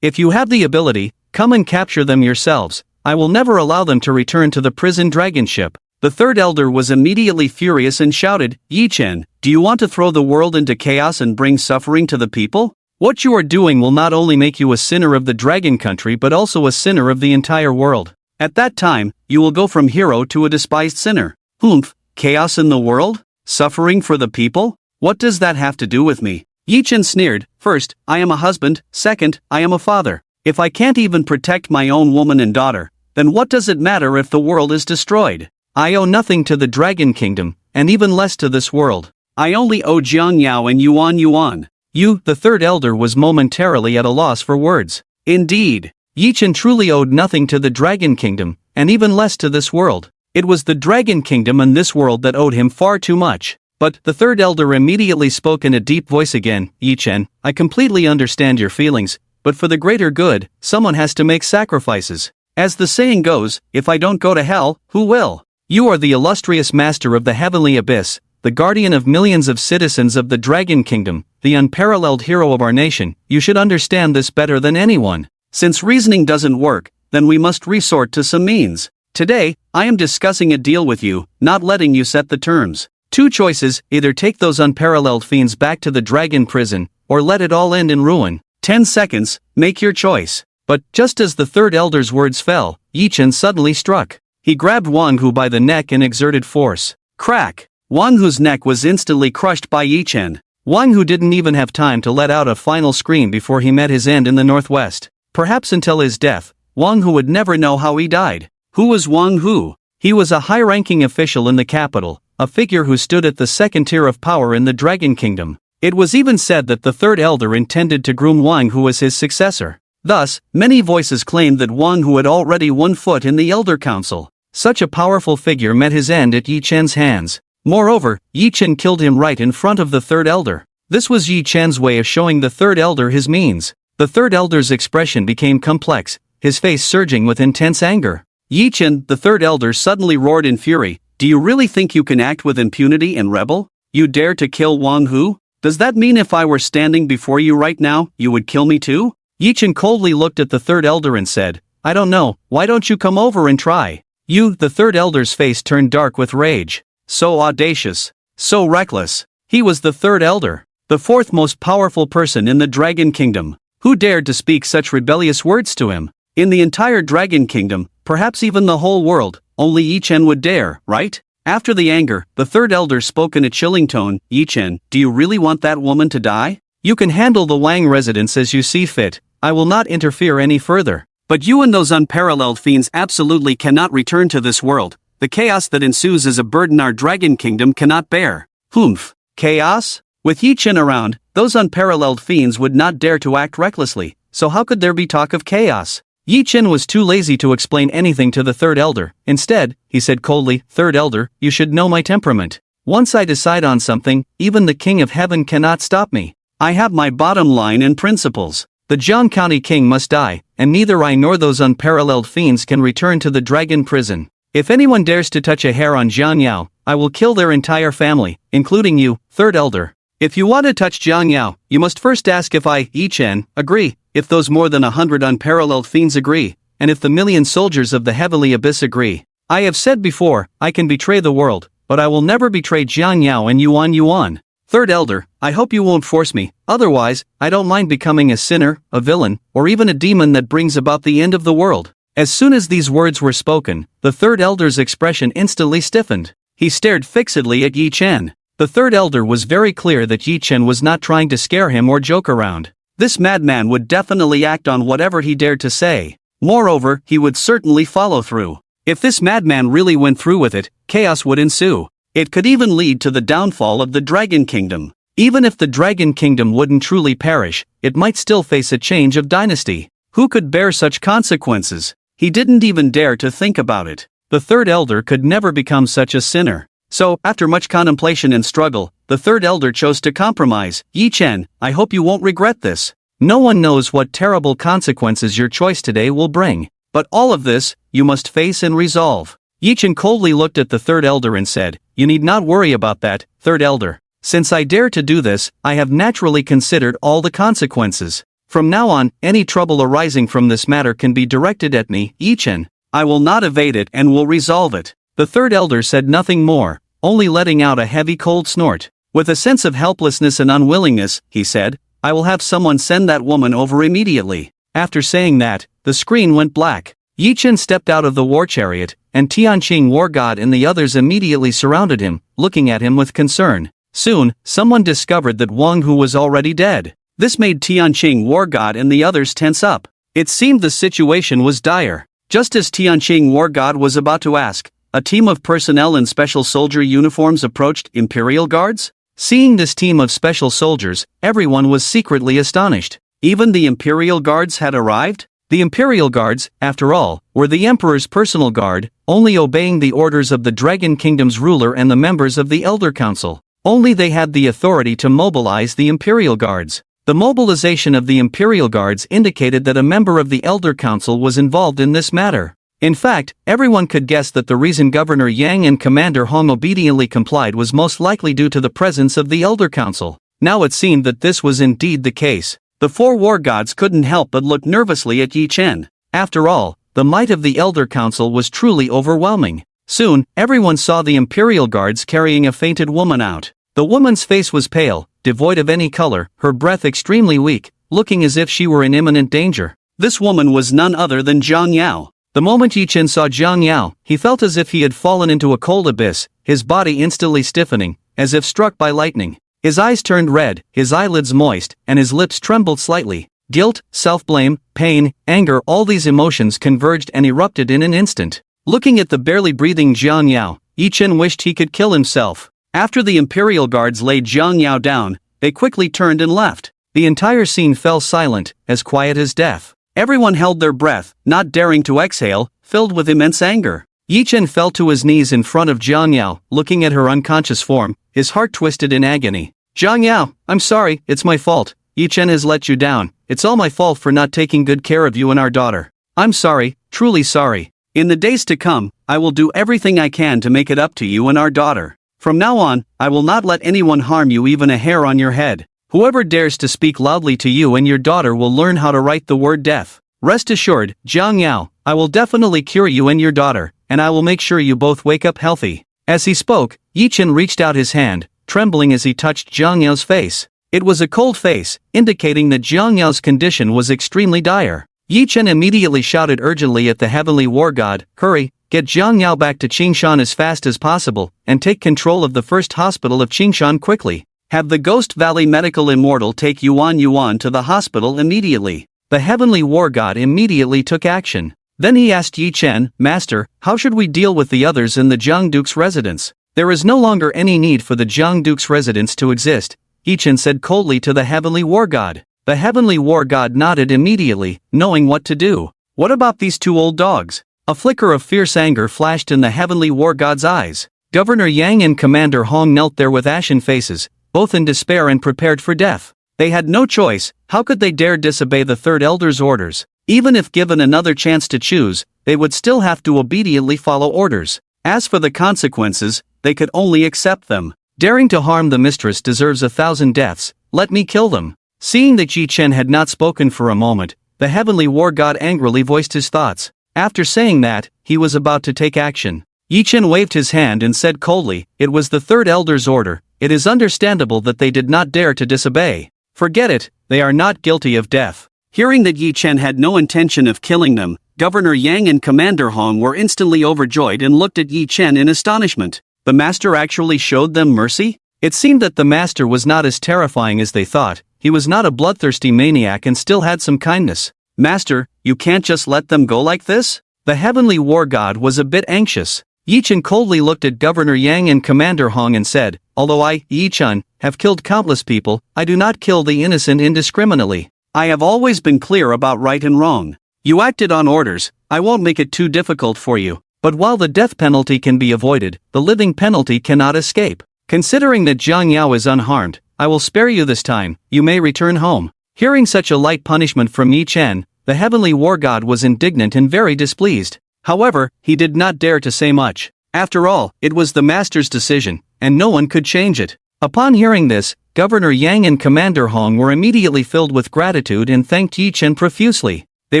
If you have the ability, come and capture them yourselves. I will never allow them to return to the prison dragon ship. The third elder was immediately furious and shouted, Yi Chen, do you want to throw the world into chaos and bring suffering to the people? What you are doing will not only make you a sinner of the dragon country but also a sinner of the entire world. At that time, you will go from hero to a despised sinner. Humph, chaos in the world? Suffering for the people? What does that have to do with me? Yi Chen sneered, first, I am a husband, second, I am a father. If I can't even protect my own woman and daughter, then what does it matter if the world is destroyed? I owe nothing to the Dragon Kingdom, and even less to this world. I only owe Jiang Yao and Yuan. You, the third elder, was momentarily at a loss for words. Indeed, Yi Chen truly owed nothing to the Dragon Kingdom, and even less to this world. It was the Dragon Kingdom and this world that owed him far too much. But the third elder immediately spoke in a deep voice again, Yi Chen, I completely understand your feelings, but for the greater good, someone has to make sacrifices. As the saying goes, if I don't go to hell, who will? You are the illustrious master of the Heavenly Abyss, the guardian of millions of citizens of the Dragon Kingdom, the unparalleled hero of our nation. You should understand this better than anyone. Since reasoning doesn't work, then we must resort to some means. Today, I am discussing a deal with you, not letting you set the terms. 2 choices, either take those unparalleled fiends back to the dragon prison, or let it all end in ruin. 10 seconds, make your choice. But, just as the third elder's words fell, Yi Chen suddenly struck. He grabbed Wang Hu by the neck and exerted force. Crack! Wang Hu's neck was instantly crushed by Yi Chen. Wang Hu didn't even have time to let out a final scream before he met his end in the northwest. Perhaps until his death, Wang Hu would never know how he died. Who was Wang Hu? He was a high-ranking official in the capital, a figure who stood at the second tier of power in the Dragon Kingdom. It was even said that the third elder intended to groom Wang Hu as his successor. Thus, many voices claimed that Wang Hu had already won foot in the Elder Council. Such a powerful figure met his end at Yi Chen's hands. Moreover, Yi Chen killed him right in front of the third elder. This was Yi Chen's way of showing the third elder his means. The third elder's expression became complex, his face surging with intense anger. Yi Chen, the third elder, suddenly roared in fury, do you really think you can act with impunity and rebel? You dare to kill Wang Hu? Does that mean if I were standing before you right now, you would kill me too? Yi Chen coldly looked at the third elder and said, I don't know, why don't you come over and try? You, the third elder's face turned dark with rage. So audacious. So reckless. He was the third elder, the fourth most powerful person in the Dragon Kingdom. Who dared to speak such rebellious words to him? In the entire Dragon Kingdom, perhaps even the whole world, only Yi Chen would dare, right? After the anger, the third elder spoke in a chilling tone, Yi Chen, do you really want that woman to die? You can handle the Wang residence as you see fit. I will not interfere any further. But you and those unparalleled fiends absolutely cannot return to this world. The chaos that ensues is a burden our Dragon Kingdom cannot bear. Humph. Chaos? With Yi Chen around, those unparalleled fiends would not dare to act recklessly, so how could there be talk of chaos? Yi Chen was too lazy to explain anything to the third elder. Instead, he said coldly, Third elder, you should know my temperament. Once I decide on something, even the King of Heaven cannot stop me. I have my bottom line and principles. The Jiang County king must die, and neither I nor those unparalleled fiends can return to the dragon prison. If anyone dares to touch a hair on Jiang Yao, I will kill their entire family, including you, third elder. If you want to touch Jiang Yao, you must first ask if I, Yi Chen, agree, if those more than 100 unparalleled fiends agree, and if the million soldiers of the Heavenly Abyss agree. I have said before, I can betray the world, but I will never betray Jiang Yao and Yuan. Third elder, I hope you won't force me, otherwise, I don't mind becoming a sinner, a villain, or even a demon that brings about the end of the world. As soon as these words were spoken, the third elder's expression instantly stiffened. He stared fixedly at Yi Chen. The third elder was very clear that Yi Chen was not trying to scare him or joke around. This madman would definitely act on whatever he dared to say. Moreover, he would certainly follow through. If this madman really went through with it, chaos would ensue. It could even lead to the downfall of the Dragon Kingdom. Even if the Dragon Kingdom wouldn't truly perish, it might still face a change of dynasty. Who could bear such consequences? He didn't even dare to think about it. The third elder could never become such a sinner. So, after much contemplation and struggle, the third elder chose to compromise. Yi Chen, I hope you won't regret this. No one knows what terrible consequences your choice today will bring. But all of this, you must face and resolve. Yi Chen coldly looked at the third elder and said, You need not worry about that, third elder. Since I dare to do this, I have naturally considered all the consequences. From now on, any trouble arising from this matter can be directed at me, Yi Chen. I will not evade it and will resolve it. The third elder said nothing more, only letting out a heavy cold snort. With a sense of helplessness and unwillingness, he said, I will have someone send that woman over immediately. After saying that, the screen went black. Yi Chen stepped out of the war chariot, and Tianqing War God and the others immediately surrounded him, looking at him with concern. Soon, someone discovered that Wang Hu was already dead. This made Tianqing War God and the others tense up. It seemed the situation was dire. Just as Tianqing War God was about to ask, a team of personnel in special soldier uniforms approached Imperial Guards. Seeing this team of special soldiers, everyone was secretly astonished. Even the Imperial Guards had arrived? The Imperial Guards, after all, were the Emperor's personal guard, only obeying the orders of the Dragon Kingdom's ruler and the members of the Elder Council. Only they had the authority to mobilize the Imperial Guards. The mobilization of the Imperial Guards indicated that a member of the Elder Council was involved in this matter. In fact, everyone could guess that the reason Governor Yang and Commander Hong obediently complied was most likely due to the presence of the Elder Council. Now it seemed that this was indeed the case. The four war gods couldn't help but look nervously at Yi Chen. After all, the might of the Elder Council was truly overwhelming. Soon, everyone saw the Imperial Guards carrying a fainted woman out. The woman's face was pale, devoid of any color, her breath extremely weak, looking as if she were in imminent danger. This woman was none other than Zhang Yao. The moment Yi Chen saw Zhang Yao, he felt as if he had fallen into a cold abyss, his body instantly stiffening, as if struck by lightning. His eyes turned red, his eyelids moist, and his lips trembled slightly. Guilt, self-blame, pain, anger, all these emotions converged and erupted in an instant. Looking at the barely breathing Zhang Yao, Yi Chen wished he could kill himself. After the Imperial Guards laid Zhang Yao down, they quickly turned and left. The entire scene fell silent, as quiet as death. Everyone held their breath, not daring to exhale, filled with immense anger. Yi Chen fell to his knees in front of Zhang Yao, looking at her unconscious form, his heart twisted in agony. Zhang Yao, I'm sorry, it's my fault. Yi Chen has let you down. It's all my fault for not taking good care of you and our daughter. I'm sorry, truly sorry. In the days to come, I will do everything I can to make it up to you and our daughter. From now on, I will not let anyone harm you even a hair on your head. Whoever dares to speak loudly to you and your daughter will learn how to write the word death. Rest assured, Zhang Yao, I will definitely cure you and your daughter, and I will make sure you both wake up healthy. As he spoke, Yi Chen reached out his hand, trembling as he touched Zhang Yao's face. It was a cold face, indicating that Zhang Yao's condition was extremely dire. Yi Chen immediately shouted urgently at the heavenly war god, Hurry, get Zhang Yao back to Qingshan as fast as possible, and take control of the first hospital of Qingshan quickly. Have the Ghost Valley Medical Immortal take Yuan to the hospital immediately. The heavenly war god immediately took action. Then he asked Yi Chen, Master, how should we deal with the others in the Jiang Duke's residence? There is no longer any need for the Jiang Duke's residence to exist, Yi Chen said coldly to the heavenly war god. The heavenly war god nodded immediately, knowing what to do. What about these two old dogs? A flicker of fierce anger flashed in the heavenly war god's eyes. Governor Yang and Commander Hong knelt there with ashen faces, both in despair and prepared for death. They had no choice. How could they dare disobey the third elder's orders? Even if given another chance to choose, they would still have to obediently follow orders. As for the consequences, they could only accept them. Daring to harm the mistress deserves 1,000 deaths. Let me kill them. Seeing that Yi Chen had not spoken for a moment, the heavenly war god angrily voiced his thoughts. After saying that, he was about to take action. Yi Chen waved his hand and said coldly, It was the third elder's order. It is understandable that they did not dare to disobey. Forget it, they are not guilty of death. Hearing that Yi Chen had no intention of killing them, Governor Yang and Commander Hong were instantly overjoyed and looked at Yi Chen in astonishment. The master actually showed them mercy? It seemed that the master was not as terrifying as they thought. he was not a bloodthirsty maniac and still had some kindness. Master, you can't just let them go like this? The heavenly war god was a bit anxious. Yi Chen coldly looked at Governor Yang and Commander Hong and said, "Although I, Yi Chen, have killed countless people, I do not kill the innocent indiscriminately. I have always been clear about right and wrong. You acted on orders, I won't make it too difficult for you. But while the death penalty can be avoided, the living penalty cannot escape. Considering that Zhang Yao is unharmed, I will spare you this time, you may return home." Hearing such a light punishment from Yi Chen, the heavenly war god was indignant and very displeased. However, he did not dare to say much. After all, it was the master's decision, and no one could change it. Upon hearing this, Governor Yang and Commander Hong were immediately filled with gratitude and thanked Yi Chen profusely. They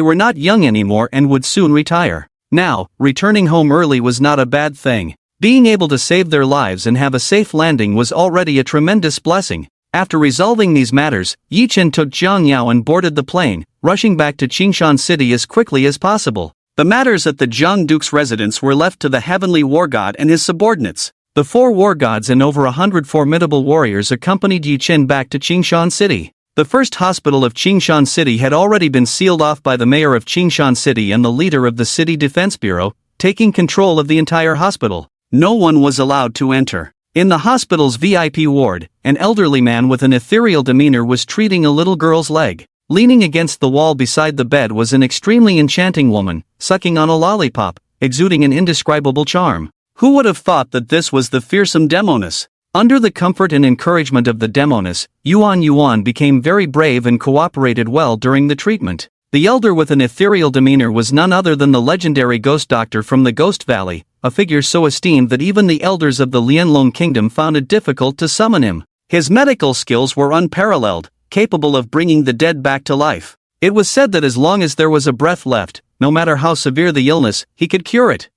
were not young anymore and would soon retire. Now, returning home early was not a bad thing. Being able to save their lives and have a safe landing was already a tremendous blessing. After resolving these matters, Yi Chen took Zhang Yao and boarded the plane, rushing back to Qingshan City as quickly as possible. The matters at the Zhang Duke's residence were left to the heavenly war god and his subordinates. The 4 war gods and over 100 formidable warriors accompanied Yi Chen back to Qingshan City. The first hospital of Qingshan City had already been sealed off by the mayor of Qingshan City and the leader of the City Defense Bureau, taking control of the entire hospital. No one was allowed to enter. In the hospital's VIP ward, an elderly man with an ethereal demeanor was treating a little girl's leg. Leaning against the wall beside the bed was an extremely enchanting woman, sucking on a lollipop, exuding an indescribable charm. Who would have thought that this was the fearsome Demoness? Under the comfort and encouragement of the Demoness, Yuan became very brave and cooperated well during the treatment. The elder with an ethereal demeanor was none other than the legendary ghost doctor from the Ghost Valley, a figure so esteemed that even the elders of the Lianlong Kingdom found it difficult to summon him. His medical skills were unparalleled, capable of bringing the dead back to life. It was said that as long as there was a breath left, no matter how severe the illness, he could cure it.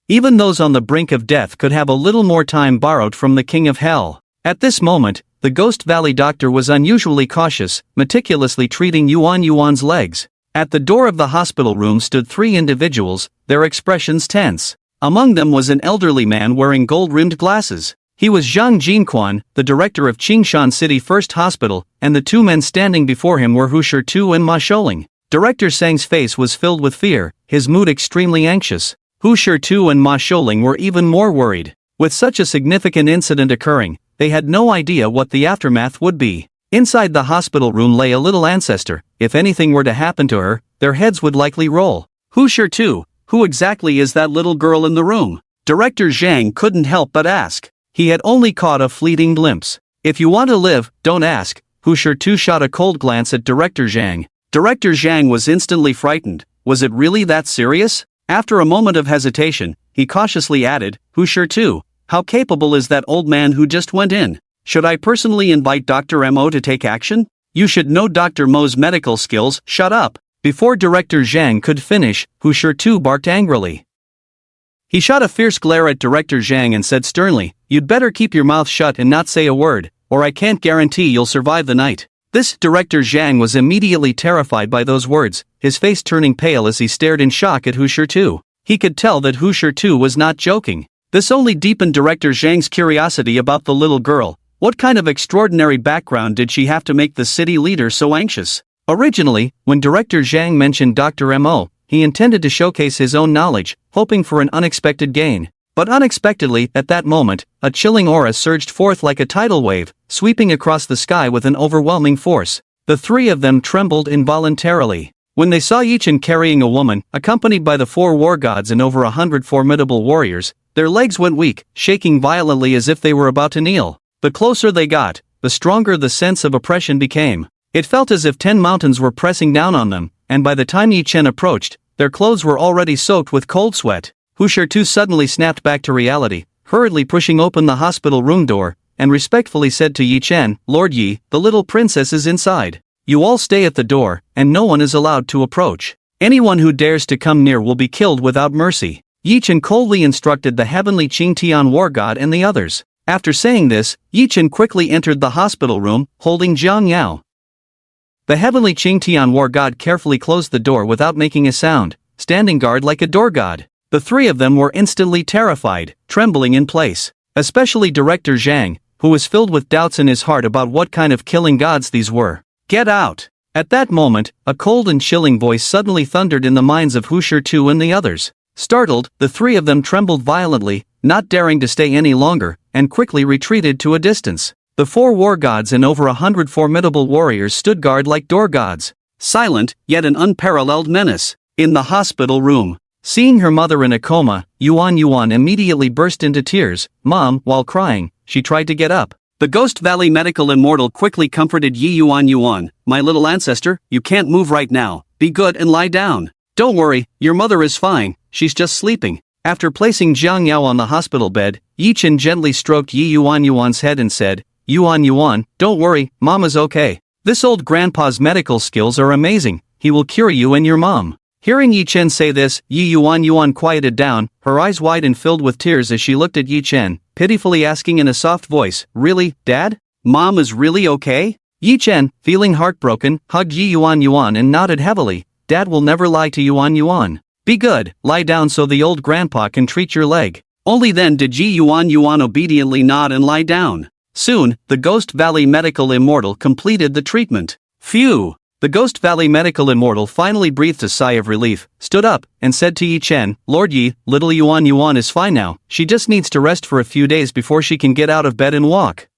Even those on the brink of death could have a little more time borrowed from the King of Hell. At this moment, the Ghost Valley doctor was unusually cautious, meticulously treating Yuan's legs. At the door of the hospital room stood 3 individuals, their expressions tense. Among them was an elderly man wearing gold-rimmed glasses. He was Zhang Jinquan, the director of Qingshan City First Hospital, and the 2 men standing before him were Hu Shitu and Ma Sholing. Director Sang's face was filled with fear, his mood extremely anxious. Hu Shitu and Ma Sholing were even more worried. With such a significant incident occurring, they had no idea what the aftermath would be. Inside the hospital room lay a little ancestor. If anything were to happen to her, their heads would likely roll. Hu Shitu, who exactly is that little girl in the room? Director Zhang couldn't help but ask. He had only caught a fleeting glimpse. If you want to live, don't ask. Hu Shitu shot a cold glance at Director Zhang. Director Zhang was instantly frightened. Was it really that serious? After a moment of hesitation, he cautiously added, Hu Shitu, how capable is that old man who just went in? Should I personally invite Dr. Mo to take action? You should know Dr. Mo's medical skills. Shut up. Before Director Zhang could finish, Hu Shitu barked angrily. He shot a fierce glare at Director Zhang and said sternly, "You'd better keep your mouth shut and not say a word, or I can't guarantee you'll survive the night." This Director Zhang was immediately terrified by those words, his face turning pale as he stared in shock at Hu Shitu. He could tell that Hu Shitu was not joking. This only deepened Director Zhang's curiosity about the little girl. What kind of extraordinary background did she have to make the city leader so anxious? Originally, when Director Zhang mentioned Dr. Mo, he intended to showcase his own knowledge, hoping for an unexpected gain. But unexpectedly, at that moment, a chilling aura surged forth like a tidal wave, sweeping across the sky with an overwhelming force. The 3 of them trembled involuntarily. When they saw Yi Chen carrying a woman, accompanied by the 4 war gods and over 100 formidable warriors, their legs went weak, shaking violently as if they were about to kneel. The closer they got, the stronger the sense of oppression became. It felt as if 10 mountains were pressing down on them, and by the time Yi Chen approached, their clothes were already soaked with cold sweat. Hu Shitu suddenly snapped back to reality, hurriedly pushing open the hospital room door, and respectfully said to Yi Chen, "Lord Yi, the little princess is inside. You all stay at the door, and no one is allowed to approach. Anyone who dares to come near will be killed without mercy." Yi Chen coldly instructed the heavenly Qingtian war god and the others. After saying this, Yi Chen quickly entered the hospital room, holding Zhang Yao. The heavenly Qingtian war god carefully closed the door without making a sound, standing guard like a door god. The 3 of them were instantly terrified, trembling in place. Especially Director Zhang, who was filled with doubts in his heart about what kind of killing gods these were. "Get out!" At that moment, a cold and chilling voice suddenly thundered in the minds of Hu Shirtu and the others. Startled, the three of them trembled violently, not daring to stay any longer, and quickly retreated to a distance. The 4 war gods and over 100 formidable warriors stood guard like door gods, silent, yet an unparalleled menace. In the hospital room, seeing her mother in a coma, Yuan immediately burst into tears. "Mom," while crying, she tried to get up. The Ghost Valley medical immortal quickly comforted Yi Yuan. "My little ancestor, you can't move right now, be good and lie down. Don't worry, your mother is fine, she's just sleeping." After placing Jiang Yao on the hospital bed, Yi Chen gently stroked Yi Yuan's head and said, Yuan, don't worry, Mama's okay. This old grandpa's medical skills are amazing, he will cure you and your mom. Hearing Yi Chen say this, Yi Yuan quieted down, her eyes wide and filled with tears as she looked at Yi Chen, pitifully asking in a soft voice, "Really, Dad? Mom is really okay?" Yi Chen, feeling heartbroken, hugged Yi Yuan and nodded heavily. "Dad will never lie to Yuan. Be good, lie down so the old grandpa can treat your leg." Only then did Yi Yuan obediently nod and lie down. Soon, the Ghost Valley medical immortal completed the treatment. Phew! The Ghost Valley medical immortal finally breathed a sigh of relief, stood up, and said to Yi Chen, "Lord Yi, little Yuan is fine now, she just needs to rest for a few days before she can get out of bed and walk."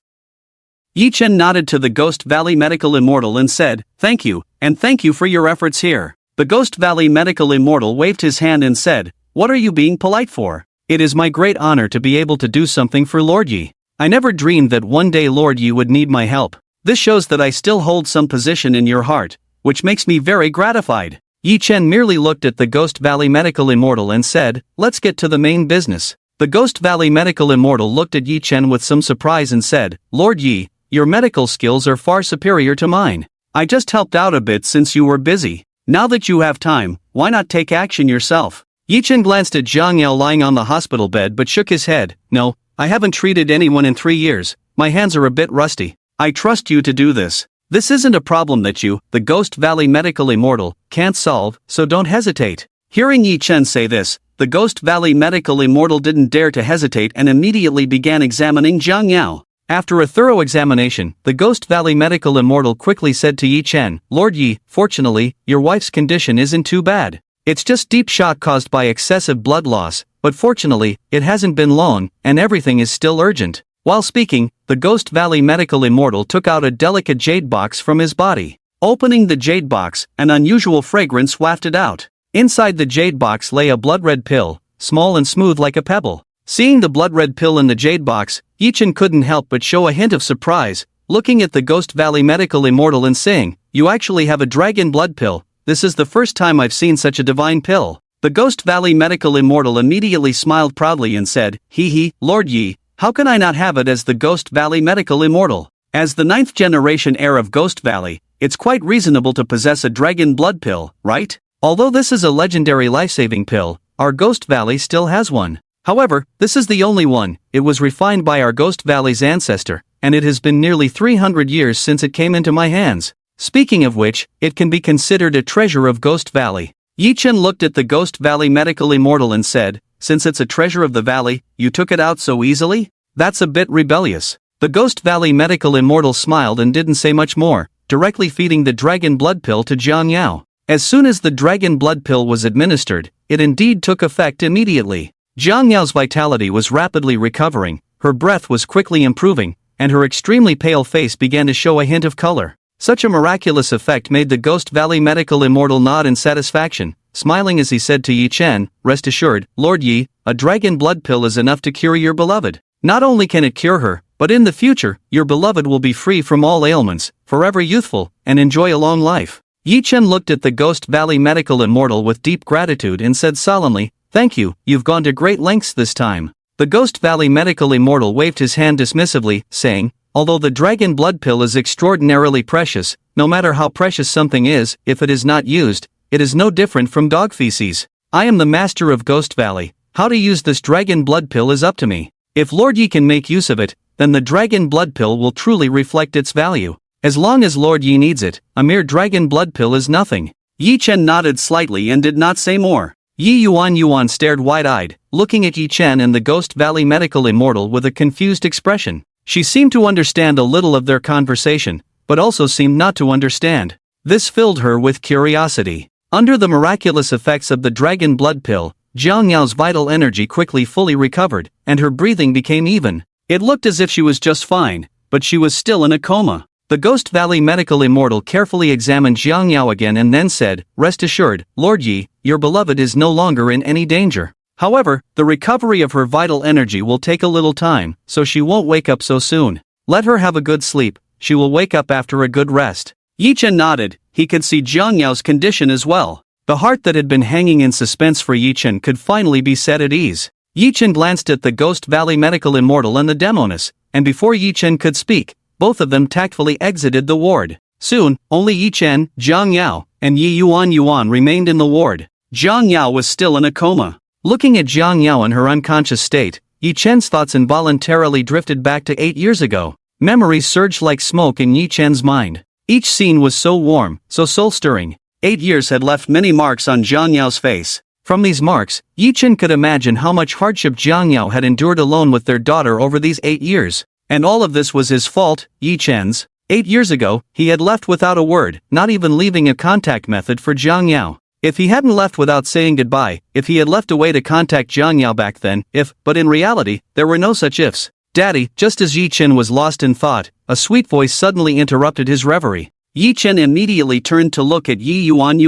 Yi Chen nodded to the Ghost Valley medical immortal and said, "Thank you, and thank you for your efforts here." The Ghost Valley medical immortal waved his hand and said, "What are you being polite for? It is my great honor to be able to do something for Lord Yi. I never dreamed that one day Lord Yi would need my help. This shows that I still hold some position in your heart, which makes me very gratified." Yi Chen merely looked at the Ghost Valley medical immortal and said, "Let's get to the main business." The Ghost Valley medical immortal looked at Yi Chen with some surprise and said, "Lord Yi, your medical skills are far superior to mine. I just helped out a bit since you were busy. Now that you have time, why not take action yourself?" Yi Chen glanced at Jiang Yao lying on the hospital bed but shook his head. "No, I haven't treated anyone in 3 years, my hands are a bit rusty. I trust you to do this. This isn't a problem that you, the Ghost Valley medical immortal, can't solve, so don't hesitate." Hearing Yi Chen say this, the Ghost Valley medical immortal didn't dare to hesitate and immediately began examining Jiang Yao. After a thorough examination, the Ghost Valley medical immortal quickly said to Yi Chen, "Lord Yi, fortunately, your wife's condition isn't too bad. It's just deep shock caused by excessive blood loss, but fortunately, it hasn't been long, and everything is still urgent." While speaking, the Ghost Valley medical immortal took out a delicate jade box from his body. Opening the jade box, an unusual fragrance wafted out. Inside the jade box lay a blood-red pill, small and smooth like a pebble. Seeing the blood-red pill in the jade box, Yi Chen couldn't help but show a hint of surprise, looking at the Ghost Valley medical immortal and saying, "You actually have a dragon blood pill. This is the first time I've seen such a divine pill." The Ghost Valley medical immortal immediately smiled proudly and said, "Hee, Lord Yi, how can I not have it as the Ghost Valley medical immortal? As the 9th generation heir of Ghost Valley, it's quite reasonable to possess a dragon blood pill, right? Although this is a legendary life-saving pill, our Ghost Valley still has one. However, this is the only one. It was refined by our Ghost Valley's ancestor, and it has been nearly 300 years since it came into my hands. Speaking of which, it can be considered a treasure of Ghost Valley." Yi Chen looked at the Ghost Valley medical immortal and said, "Since it's a treasure of the valley, you took it out so easily? That's a bit rebellious." The Ghost Valley medical immortal smiled and didn't say much more, directly feeding the dragon blood pill to Jiang Yao. As soon as the dragon blood pill was administered, it indeed took effect immediately. Jiang Yao's vitality was rapidly recovering, her breath was quickly improving, and her extremely pale face began to show a hint of color. Such a miraculous effect made the Ghost Valley medical immortal nod in satisfaction, smiling as he said to Yi Chen, "Rest assured, Lord Yi, a dragon blood pill is enough to cure your beloved. Not only can it cure her, but in the future, your beloved will be free from all ailments, forever youthful, and enjoy a long life." Yi Chen looked at the Ghost Valley medical immortal with deep gratitude and said solemnly, "Thank you, you've gone to great lengths this time." The Ghost Valley medical immortal waved his hand dismissively, saying, "Although the dragon blood pill is extraordinarily precious, no matter how precious something is, if it is not used, it is no different from dog feces. I am the master of Ghost Valley. How to use this dragon blood pill is up to me. If Lord Yi can make use of it, then the dragon blood pill will truly reflect its value. As long as Lord Yi needs it, a mere dragon blood pill is nothing." Yi Chen nodded slightly and did not say more. Yi Yuan stared wide-eyed, looking at Yi Chen and the Ghost Valley medical immortal with a confused expression. She seemed to understand a little of their conversation, but also seemed not to understand. This filled her with curiosity. Under the miraculous effects of the dragon blood pill, Jiang Yao's vital energy quickly fully recovered, and her breathing became even. It looked as if she was just fine, but she was still in a coma. The Ghost Valley medical immortal carefully examined Jiang Yao again and then said, "Rest assured, Lord Yi, your beloved is no longer in any danger. However, the recovery of her vital energy will take a little time, so she won't wake up so soon. Let her have a good sleep, she will wake up after a good rest." Yi Chen nodded. He could see Jiang Yao's condition as well. The heart that had been hanging in suspense for Yi Chen could finally be set at ease. Yi Chen glanced at the Ghost Valley medical immortal and the demoness, and before Yi Chen could speak, both of them tactfully exited the ward. Soon, only Yi Chen, Jiang Yao, and Yi Yuan remained in the ward. Jiang Yao was still in a coma. Looking at Jiang Yao in her unconscious state, Yi Chen's thoughts involuntarily drifted back to 8 years ago. Memories surged like smoke in Yi Chen's mind. Each scene was so warm, so soul-stirring. 8 years had left many marks on Jiang Yao's face. From these marks, Yi Chen could imagine how much hardship Jiang Yao had endured alone with their daughter over these 8 years. And all of this was his fault, Yi Chen's. 8 years ago, he had left without a word, not even leaving a contact method for Jiang Yao. If he hadn't left without saying goodbye, if he had left a way to contact Jiang Yao back then, but in reality, there were no such ifs. "Daddy," just as Yi Chen was lost in thought, a sweet voice suddenly interrupted his reverie. Yi Chen immediately turned to look at Yi Yuan.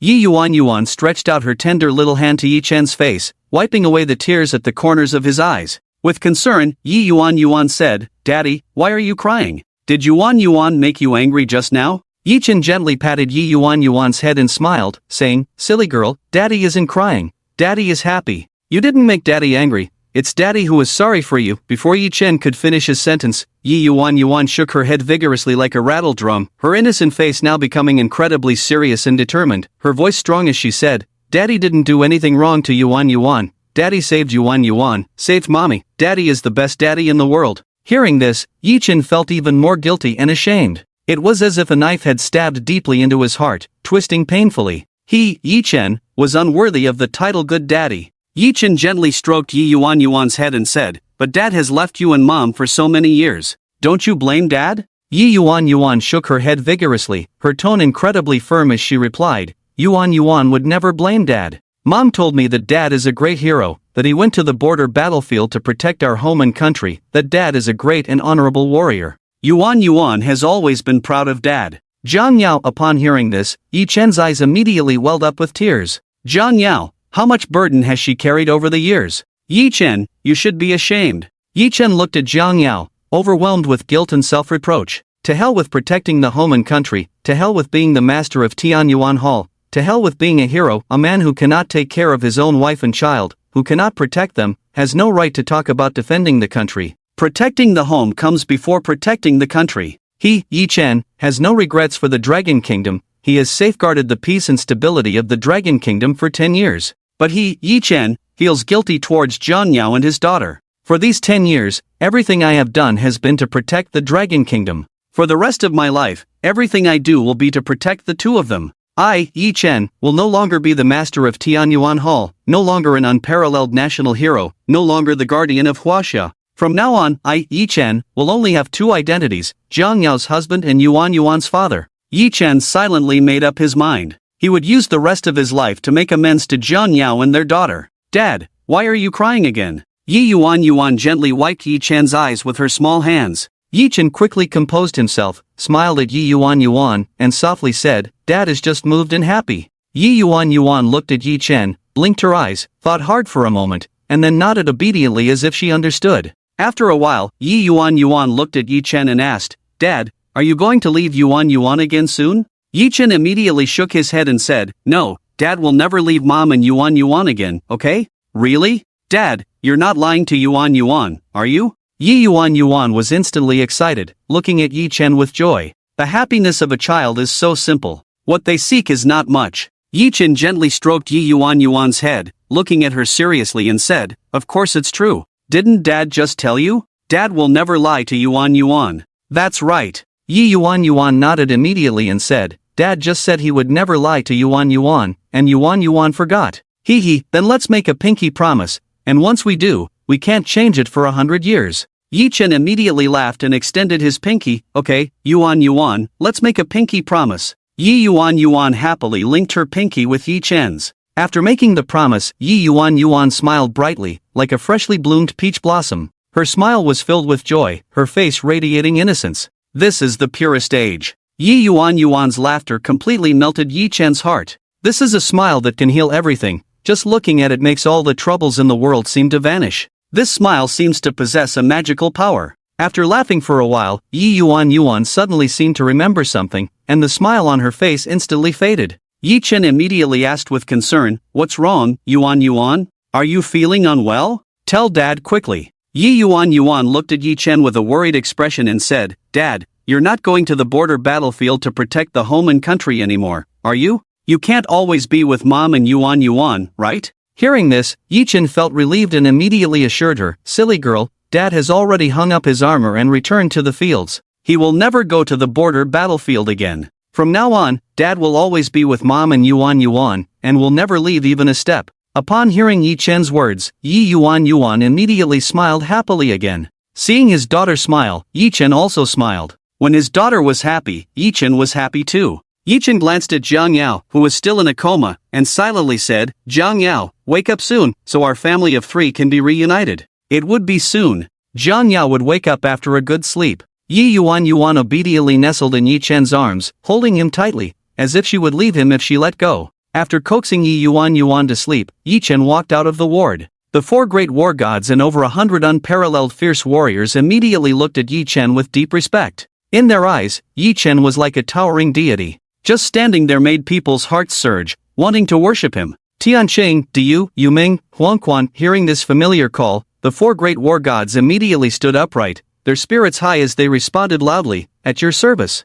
Yi Yuan stretched out her tender little hand to Yi Chen's face, wiping away the tears at the corners of his eyes. With concern, Yi Yuan said, "Daddy, why are you crying? Did Yuan make you angry just now?" Yi Chen gently patted Yi Yuan's head and smiled, saying, "Silly girl, Daddy isn't crying. Daddy is happy. You didn't make Daddy angry. It's Daddy who is sorry for you." Before Yi Chen could finish his sentence, Yi Yuan shook her head vigorously like a rattle drum, her innocent face now becoming incredibly serious and determined, her voice strong as she said, "Daddy didn't do anything wrong to Yuan. Daddy saved Yuan, saved Mommy. Daddy is the best daddy in the world." Hearing this, Yi Chen felt even more guilty and ashamed. It was as if a knife had stabbed deeply into his heart, twisting painfully. He, Yi Chen, was unworthy of the title Good Daddy. Yi Chen gently stroked Yi Yuan's head and said, "But Dad has left you and Mom for so many years. Don't you blame Dad?" Yi Yuan shook her head vigorously, her tone incredibly firm as she replied, Yuan would never blame Dad. Mom told me that Dad is a great hero, that he went to the border battlefield to protect our home and country, that Dad is a great and honorable warrior. Yuan has always been proud of Dad." Jiang Yao, upon hearing this, Yi Chen's eyes immediately welled up with tears. Jiang Yao, how much burden has she carried over the years? Yi Chen, you should be ashamed. Yi Chen looked at Jiang Yao, overwhelmed with guilt and self-reproach. To hell with protecting the home and country, to hell with being the master of Tianyuan Hall, to hell with being a hero, a man who cannot take care of his own wife and child, who cannot protect them, has no right to talk about defending the country. Protecting the home comes before protecting the country. He, Yi Chen, has no regrets for the Dragon Kingdom. He has safeguarded the peace and stability of the Dragon Kingdom for 10 years. But he, Yi Chen, feels guilty towards Jiang Yao and his daughter. For these 10 years, everything I have done has been to protect the Dragon Kingdom. For the rest of my life, everything I do will be to protect the two of them. I, Yi Chen, will no longer be the master of Tianyuan Hall, no longer an unparalleled national hero, no longer the guardian of Huaxia. From now on, I, Yi Chen, will only have two identities, Jiang Yao's husband and Yuan's father. Yi Chen silently made up his mind. He would use the rest of his life to make amends to Jiang Yao and their daughter. "Dad, why are you crying again?" Yi Yuan gently wiped Yi Chen's eyes with her small hands. Yi Chen quickly composed himself, smiled at Yi Yuan, and softly said, "Dad is just moved and happy." Yi Yuan looked at Yi Chen, blinked her eyes, thought hard for a moment, and then nodded obediently as if she understood. After a while, Yi Yuan looked at Yi Chen and asked, "Dad, are you going to leave Yuan again soon?" Yi Chen immediately shook his head and said, "No, Dad will never leave Mom and Yuan again, okay?" "Really? Dad, you're not lying to Yuan, are you?" Yi Yuan was instantly excited, looking at Yi Chen with joy. The happiness of a child is so simple. What they seek is not much. Yi Chen gently stroked Yi Yuan's head, looking at her seriously and said, "Of course it's true. Didn't Dad just tell you? Dad will never lie to Yuan." "That's right." Yi Yuan nodded immediately and said, "Dad just said he would never lie to Yuan, and Yuan forgot. Then let's make a pinky promise, and once we do, we can't change it for 100 years." Yi Chen immediately laughed and extended his pinky. Okay, Yuan, let's make a pinky promise. Yi Yuan happily linked her pinky with Yi Chen's. After making the promise, Yi Yuan smiled brightly, like a freshly bloomed peach blossom. Her smile was filled with joy, her face radiating innocence. This is the purest age. Yi Yuan's laughter completely melted Yi Chen's heart. This is a smile that can heal everything. Just looking at it makes all the troubles in the world seem to vanish. This smile seems to possess a magical power. After laughing for a while, Yi Yuan suddenly seemed to remember something, and the smile on her face instantly faded. Yi Chen immediately asked with concern, "What's wrong, Yuan? Are you feeling unwell? Tell Dad quickly." Yi Yuan looked at Yi Chen with a worried expression and said, "Dad, you're not going to the border battlefield to protect the home and country anymore, are you? You can't always be with Mom and Yuan, right?" Hearing this, Yi Chen felt relieved and immediately assured her, "Silly girl, Dad has already hung up his armor and returned to the fields. He will never go to the border battlefield again. From now on, Dad will always be with Mom and Yuan, and will never leave even a step." Upon hearing Yi Chen's words, Yi Yuan immediately smiled happily again. Seeing his daughter smile, Yi Chen also smiled. When his daughter was happy, Yi Chen was happy too. Yi Chen glanced at Jiang Yao, who was still in a coma, and silently said, "Jiang Yao, wake up soon, so our family of 3 can be reunited." It would be soon. Jiang Yao would wake up after a good sleep. Yi Yuan obediently nestled in Yi Chen's arms, holding him tightly, as if she would leave him if she let go. After coaxing Yi Yuan to sleep, Yi Chen walked out of the ward. The 4 great war gods and over 100 unparalleled fierce warriors immediately looked at Yi Chen with deep respect. In their eyes, Yi Chen was like a towering deity. Just standing there made people's hearts surge, wanting to worship him. Tianqing, Diyu, Yuming, Huangquan, hearing this familiar call, the 4 great war gods immediately stood upright, their spirits high as they responded loudly, "At your service."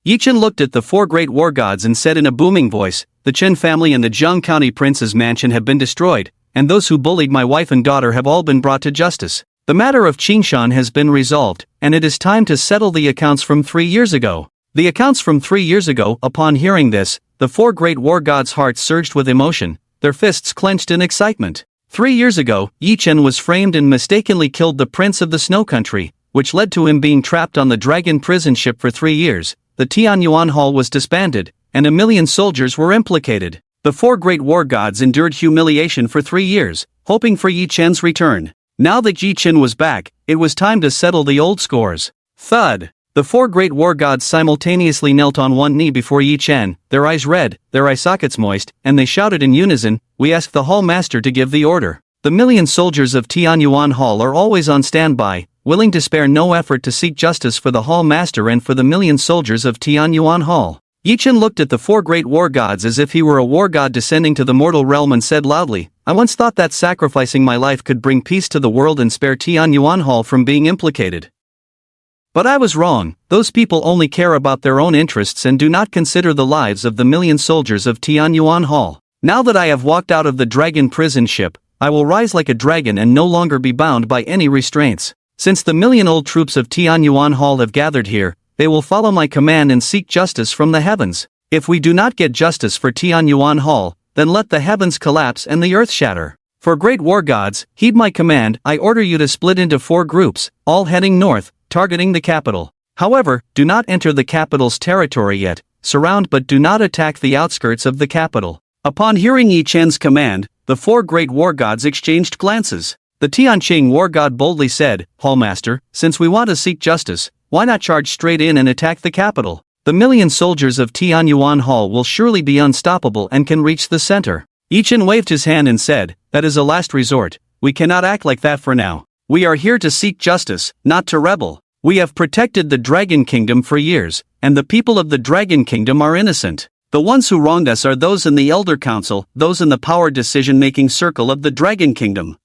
Yi Chen looked at the 4 great war gods and said in a booming voice, "The Chen family and the Zhang County prince's mansion have been destroyed, and those who bullied my wife and daughter have all been brought to justice. The matter of Qingshan has been resolved, and it is time to settle the accounts from 3 years ago." The accounts from 3 years ago. Upon hearing this, the 4 great war gods' hearts surged with emotion, their fists clenched in excitement. 3 years ago, Yi Chen was framed and mistakenly killed the prince of the snow country, which led to him being trapped on the dragon prison ship for 3 years. The Tianyuan Hall was disbanded, and 1,000,000 soldiers were implicated. The 4 great war gods endured humiliation for 3 years, hoping for Yi Chen's return. Now that Yi Chen was back, it was time to settle the old scores. Thud! The 4 great war gods simultaneously knelt on one knee before Yi Chen, their eyes red, their eye sockets moist, and they shouted in unison, "We ask the hall master to give the order." The 1,000,000 soldiers of Tianyuan Hall are always on standby, willing to spare no effort to seek justice for the hall master and for the 1,000,000 soldiers of Tianyuan Hall. Yi Chen looked at the 4 great war gods as if he were a war god descending to the mortal realm and said loudly, "I once thought that sacrificing my life could bring peace to the world and spare Tianyuan Hall from being implicated. But I was wrong. Those people only care about their own interests and do not consider the lives of the 1,000,000 soldiers of Tianyuan Hall. Now that I have walked out of the dragon prison ship, I will rise like a dragon and no longer be bound by any restraints. Since the 1,000,000-old troops of Tianyuan Hall have gathered here, they will follow my command and seek justice from the heavens. If we do not get justice for Tianyuan Hall, then let the heavens collapse and the earth shatter. For great war gods, heed my command. I order you to split into 4 groups, all heading north, targeting the capital. However, do not enter the capital's territory yet, surround but do not attack the outskirts of the capital." Upon hearing Yi Chen's command, the 4 great war gods exchanged glances. The Tianqing war god boldly said, "Hallmaster, since we want to seek justice, why not charge straight in and attack the capital? The 1,000,000 soldiers of Tianyuan Hall will surely be unstoppable and can reach the center." Yi Chen waved his hand and said, "That is a last resort. We cannot act like that for now. We are here to seek justice, not to rebel. We have protected the Dragon Kingdom for years, and the people of the Dragon Kingdom are innocent. The ones who wronged us are those in the Elder Council, those in the power decision-making circle of the Dragon Kingdom.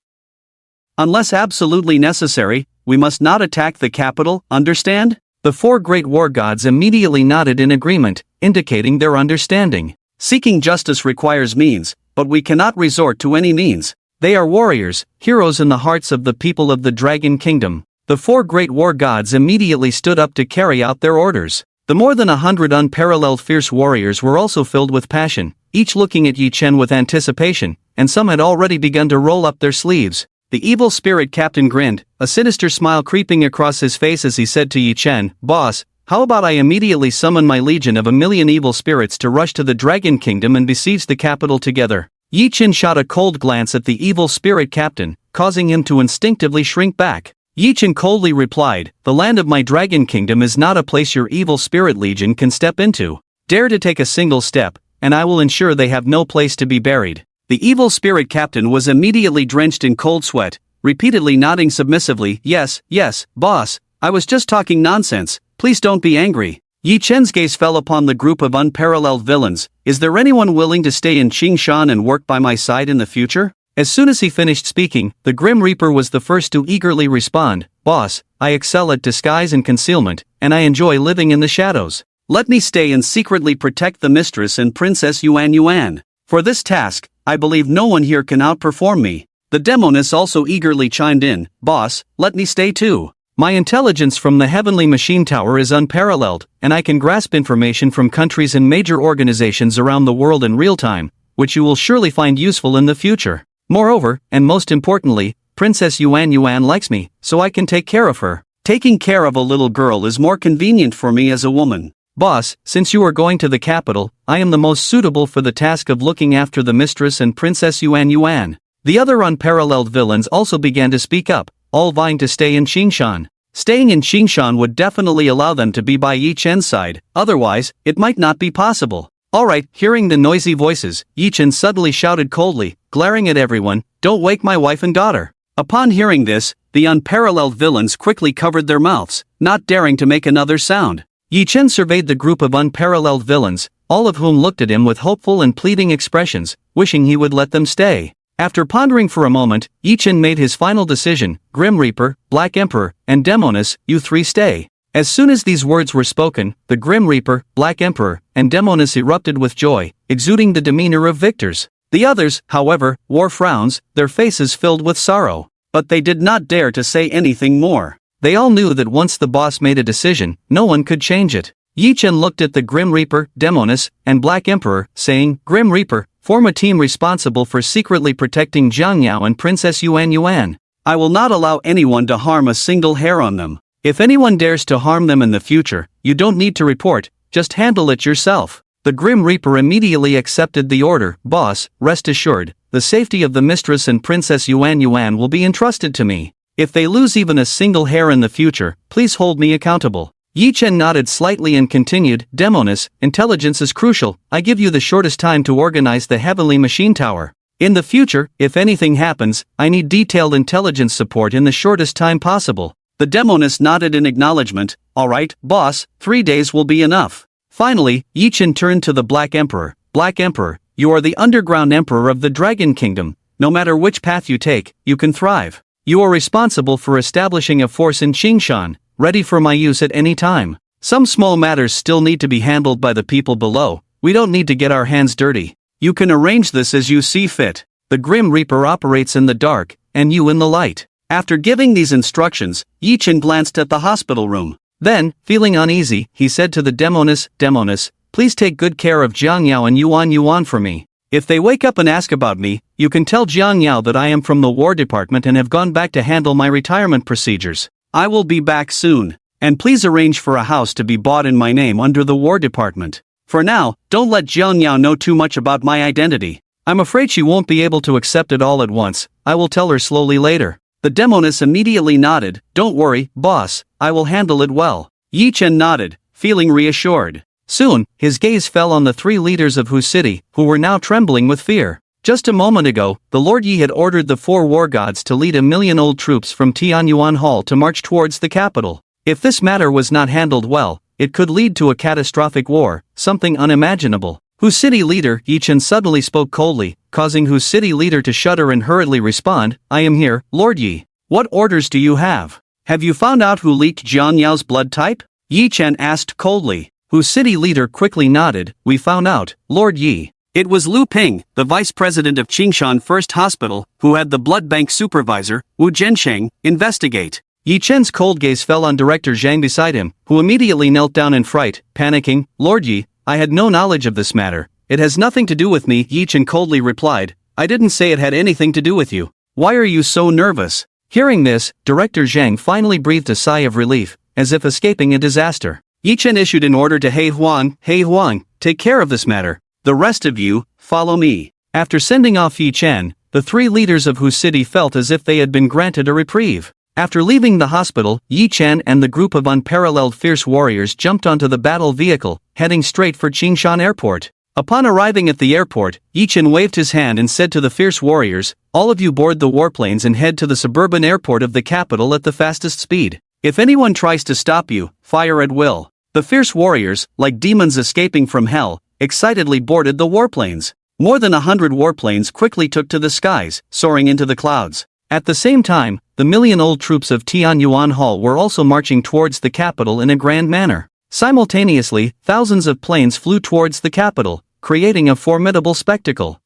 Unless absolutely necessary, we must not attack the capital, understand?" The 4 great war gods immediately nodded in agreement, indicating their understanding. Seeking justice requires means, but we cannot resort to any means. They are warriors, heroes in the hearts of the people of the Dragon Kingdom. The 4 great war gods immediately stood up to carry out their orders. The more than 100 unparalleled fierce warriors were also filled with passion, each looking at Yi Chen with anticipation, and some had already begun to roll up their sleeves. The evil spirit captain grinned, a sinister smile creeping across his face as he said to Yi Chen, "Boss, how about I immediately summon my legion of 1,000,000 evil spirits to rush to the Dragon Kingdom and besiege the capital together?" Yi Chen shot a cold glance at the evil spirit captain, causing him to instinctively shrink back. Yi Chen coldly replied, "The land of my Dragon Kingdom is not a place your evil spirit legion can step into. Dare to take a single step, and I will ensure they have no place to be buried." The evil spirit captain was immediately drenched in cold sweat, repeatedly nodding submissively, "Yes, yes, boss, I was just talking nonsense, please don't be angry." Yi Chen's gaze fell upon the group of unparalleled villains. "Is there anyone willing to stay in Qingshan and work by my side in the future?" As soon as he finished speaking, the Grim Reaper was the first to eagerly respond, "Boss, I excel at disguise and concealment, and I enjoy living in the shadows. Let me stay and secretly protect the mistress and Princess Yuan Yuan. For this task, I believe no one here can outperform me." The Demoness also eagerly chimed in, "Boss, let me stay too. My intelligence from the Heavenly Machine Tower is unparalleled, and I can grasp information from countries and major organizations around the world in real time, which you will surely find useful in the future. Moreover, and most importantly, Princess Yuan Yuan likes me, so I can take care of her. Taking care of a little girl is more convenient for me as a woman. Boss, since you are going to the capital, I am the most suitable for the task of looking after the mistress and Princess Yuan Yuan." The other unparalleled villains also began to speak up, all vying to stay in Qingshan. Staying in Qingshan would definitely allow them to be by Yi Chen's side, otherwise, it might not be possible. "Alright," hearing the noisy voices, Yi Chen suddenly shouted coldly, glaring at everyone, "Don't wake my wife and daughter." Upon hearing this, the unparalleled villains quickly covered their mouths, not daring to make another sound. Yi Chen surveyed the group of unparalleled villains, all of whom looked at him with hopeful and pleading expressions, wishing he would let them stay. After pondering for a moment, Yi Chen made his final decision, "Grim Reaper, Black Emperor, and Demoness, you three stay." As soon as these words were spoken, the Grim Reaper, Black Emperor, and Demoness erupted with joy, exuding the demeanor of victors. The others, however, wore frowns, their faces filled with sorrow. But they did not dare to say anything more. They all knew that once the boss made a decision, no one could change it. Yi Chen looked at the Grim Reaper, Demoness, and Black Emperor, saying, "Grim Reaper, form a team responsible for secretly protecting Jiang Yao and Princess Yuan Yuan. I will not allow anyone to harm a single hair on them. If anyone dares to harm them in the future, you don't need to report, just handle it yourself." The Grim Reaper immediately accepted the order. "Boss, rest assured, the safety of the mistress and Princess Yuan Yuan will be entrusted to me. If they lose even a single hair in the future, please hold me accountable." Yi Chen nodded slightly and continued, "Demoness, intelligence is crucial. I give you the shortest time to organize the Heavenly Machine Tower. In the future, if anything happens, I need detailed intelligence support in the shortest time possible." The Demoness nodded in acknowledgement. "Alright, boss, 3 days will be enough." Finally, Yi Chen turned to the Black Emperor. "Black Emperor, you are the underground emperor of the Dragon Kingdom. No matter which path you take, you can thrive. You are responsible for establishing a force in Qingshan, ready for my use at any time. Some small matters still need to be handled by the people below. We don't need to get our hands dirty. You can arrange this as you see fit. The Grim Reaper operates in the dark, and you in the light." After giving these instructions, Yi Chen glanced at the hospital room. Then, feeling uneasy, he said to the Demoness, "Demoness, please take good care of Jiang Yao and Yuan Yuan for me. If they wake up and ask about me, you can tell Jiang Yao that I am from the War Department and have gone back to handle my retirement procedures. I will be back soon. And please arrange for a house to be bought in my name under the War Department. For now, don't let Jiang Yao know too much about my identity. I'm afraid she won't be able to accept it all at once. I will tell her slowly later." The Demoness immediately nodded. "Don't worry, boss, I will handle it well." Yi Chen nodded, feeling reassured. Soon, his gaze fell on the 3 leaders of Hu City, who were now trembling with fear. Just a moment ago, the Lord Yi had ordered the 4 war gods to lead 1,000,000 old troops from Tianyuan Hall to march towards the capital. If this matter was not handled well, it could lead to a catastrophic war, something unimaginable. Hu City leader Yi Chen suddenly spoke coldly, causing Hu City leader to shudder and hurriedly respond, "I am here, Lord Yi. What orders do you have? Have you found out who leaked Jiang Yao's blood type?" Yi Chen asked coldly. Hu City leader quickly nodded, "We found out, Lord Yi. It was Lu Ping, the vice president of Qingshan First Hospital, who had the blood bank supervisor, Wu Zhensheng, investigate." Yi Chen's cold gaze fell on Director Zhang beside him, who immediately knelt down in fright, panicking, "Lord Yi, I had no knowledge of this matter. It has nothing to do with me," Yi Chen coldly replied. "I didn't say it had anything to do with you. Why are you so nervous? Hearing this, Director Zhang finally breathed a sigh of relief, as if escaping a disaster. Yi Chen issued an order to He Huang, take care of this matter. The rest of you, follow me. After sending off Yi Chen, the three leaders of Hu City felt as if they had been granted a reprieve. After leaving the hospital, Yi Chen and the group of unparalleled fierce warriors jumped onto the battle vehicle, heading straight for Qingshan Airport. Upon arriving at the airport, Yi Chen waved his hand and said to the fierce warriors, all of you board the warplanes and head to the suburban airport of the capital at the fastest speed. If anyone tries to stop you, fire at will. The fierce warriors, like demons escaping from hell, excitedly boarded the warplanes. More than 100 warplanes quickly took to the skies, soaring into the clouds. At the same time, the million-old troops of Tianyuan Hall were also marching towards the capital in a grand manner. Simultaneously, thousands of planes flew towards the capital, creating a formidable spectacle.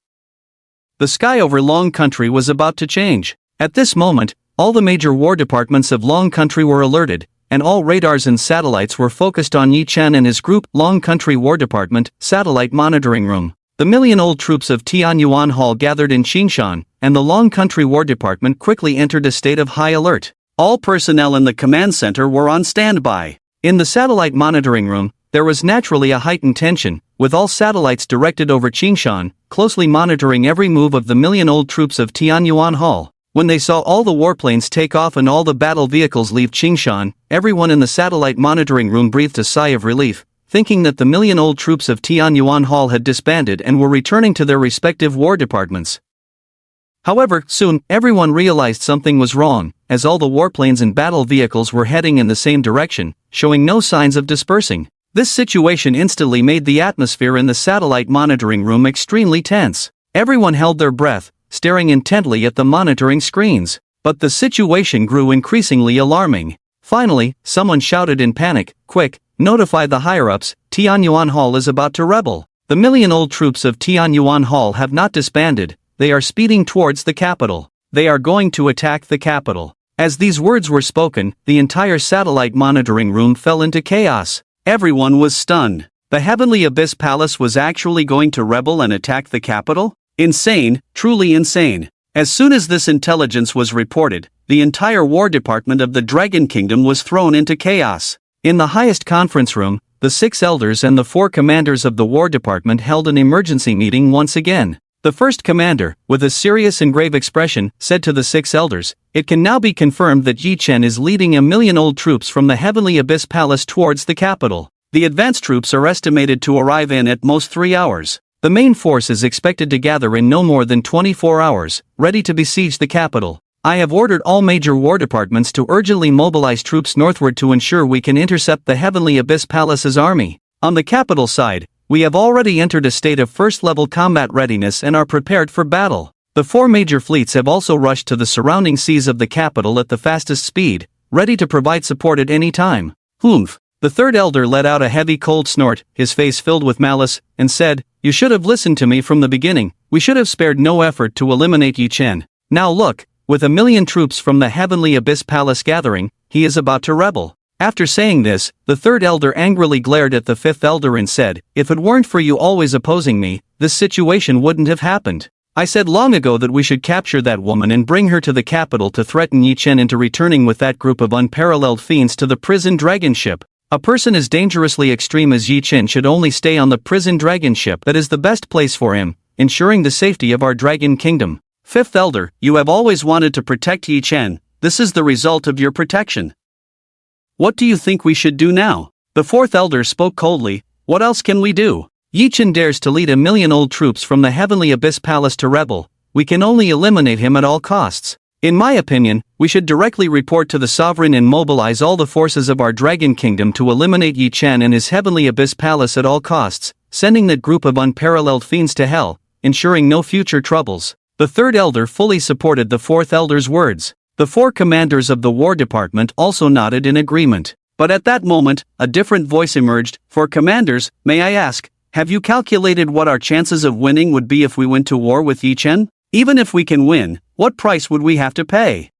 The sky over Long Country was about to change. At this moment, all the major war departments of Long Country were alerted, and all radars and satellites were focused on Yi Chen and his group. Long Country War Department, Satellite Monitoring Room. The million-old troops of Tianyuan Hall gathered in Qingshan, and the Long Country War Department quickly entered a state of high alert. All personnel in the command center were on standby. In the Satellite Monitoring Room, there was naturally a heightened tension, with all satellites directed over Qingshan, closely monitoring every move of the million-old troops of Tianyuan Hall. When they saw all the warplanes take off and all the battle vehicles leave Qingshan, everyone in the Satellite Monitoring Room breathed a sigh of relief, thinking that the million-old troops of Tianyuan Hall had disbanded and were returning to their respective war departments. However, soon, everyone realized something was wrong, as all the warplanes and battle vehicles were heading in the same direction, showing no signs of dispersing. This situation instantly made the atmosphere in the Satellite Monitoring Room extremely tense. Everyone held their breath, staring intently at the monitoring screens. But the situation grew increasingly alarming. Finally, someone shouted in panic, quick, notify the higher-ups, Tianyuan Hall is about to rebel. The million-old troops of Tianyuan Hall have not disbanded, they are speeding towards the capital. They are going to attack the capital. As these words were spoken, the entire Satellite Monitoring Room fell into chaos. Everyone was stunned. The Heavenly Abyss Palace was actually going to rebel and attack the capital? Insane, truly insane. As soon as this intelligence was reported, the entire war department of the Dragon Kingdom was thrown into chaos. In the highest conference room, the 6 elders and the 4 commanders of the war department held an emergency meeting once again. The first commander, with a serious and grave expression, said to the 6 elders, it can now be confirmed that Yi Chen is leading a million-old troops from the Heavenly Abyss Palace towards the capital. The advanced troops are estimated to arrive in at most 3 hours. The main force is expected to gather in no more than 24 hours, ready to besiege the capital. I have ordered all major war departments to urgently mobilize troops northward to ensure we can intercept the Heavenly Abyss Palace's army. On the capital side, we have already entered a state of first-level combat readiness and are prepared for battle. The 4 major fleets have also rushed to the surrounding seas of the capital at the fastest speed, ready to provide support at any time. Humph. The third elder let out a heavy cold snort, his face filled with malice, and said, you should have listened to me from the beginning. We should have spared no effort to eliminate Yi Chen. Now look, with 1 million troops from the Heavenly Abyss Palace gathering, he is about to rebel. After saying this, the third elder angrily glared at the 5th elder and said, if it weren't for you always opposing me, this situation wouldn't have happened. I said long ago that we should capture that woman and bring her to the capital to threaten Yi Chen into returning with that group of unparalleled fiends to the prison dragon ship. A person as dangerously extreme as Yi Chen should only stay on the prison dragon ship. That is the best place for him, ensuring the safety of our dragon kingdom. 5th elder, you have always wanted to protect Yi Chen. This is the result of your protection. What do you think we should do now? The 4th elder spoke coldly, what else can we do? Yi Chen dares to lead 1 million-old troops from the Heavenly Abyss Palace to rebel. We can only eliminate him at all costs. In my opinion, we should directly report to the sovereign and mobilize all the forces of our dragon kingdom to eliminate Yi Chen and his Heavenly Abyss Palace at all costs, sending that group of unparalleled fiends to hell, ensuring no future troubles. The 3rd elder fully supported the 4th elder's words. The 4 commanders of the war department also nodded in agreement. But at that moment, a different voice emerged. For commanders, may I ask, have you calculated what our chances of winning would be if we went to war with Yi Chen? Even if we can win, what price would we have to pay?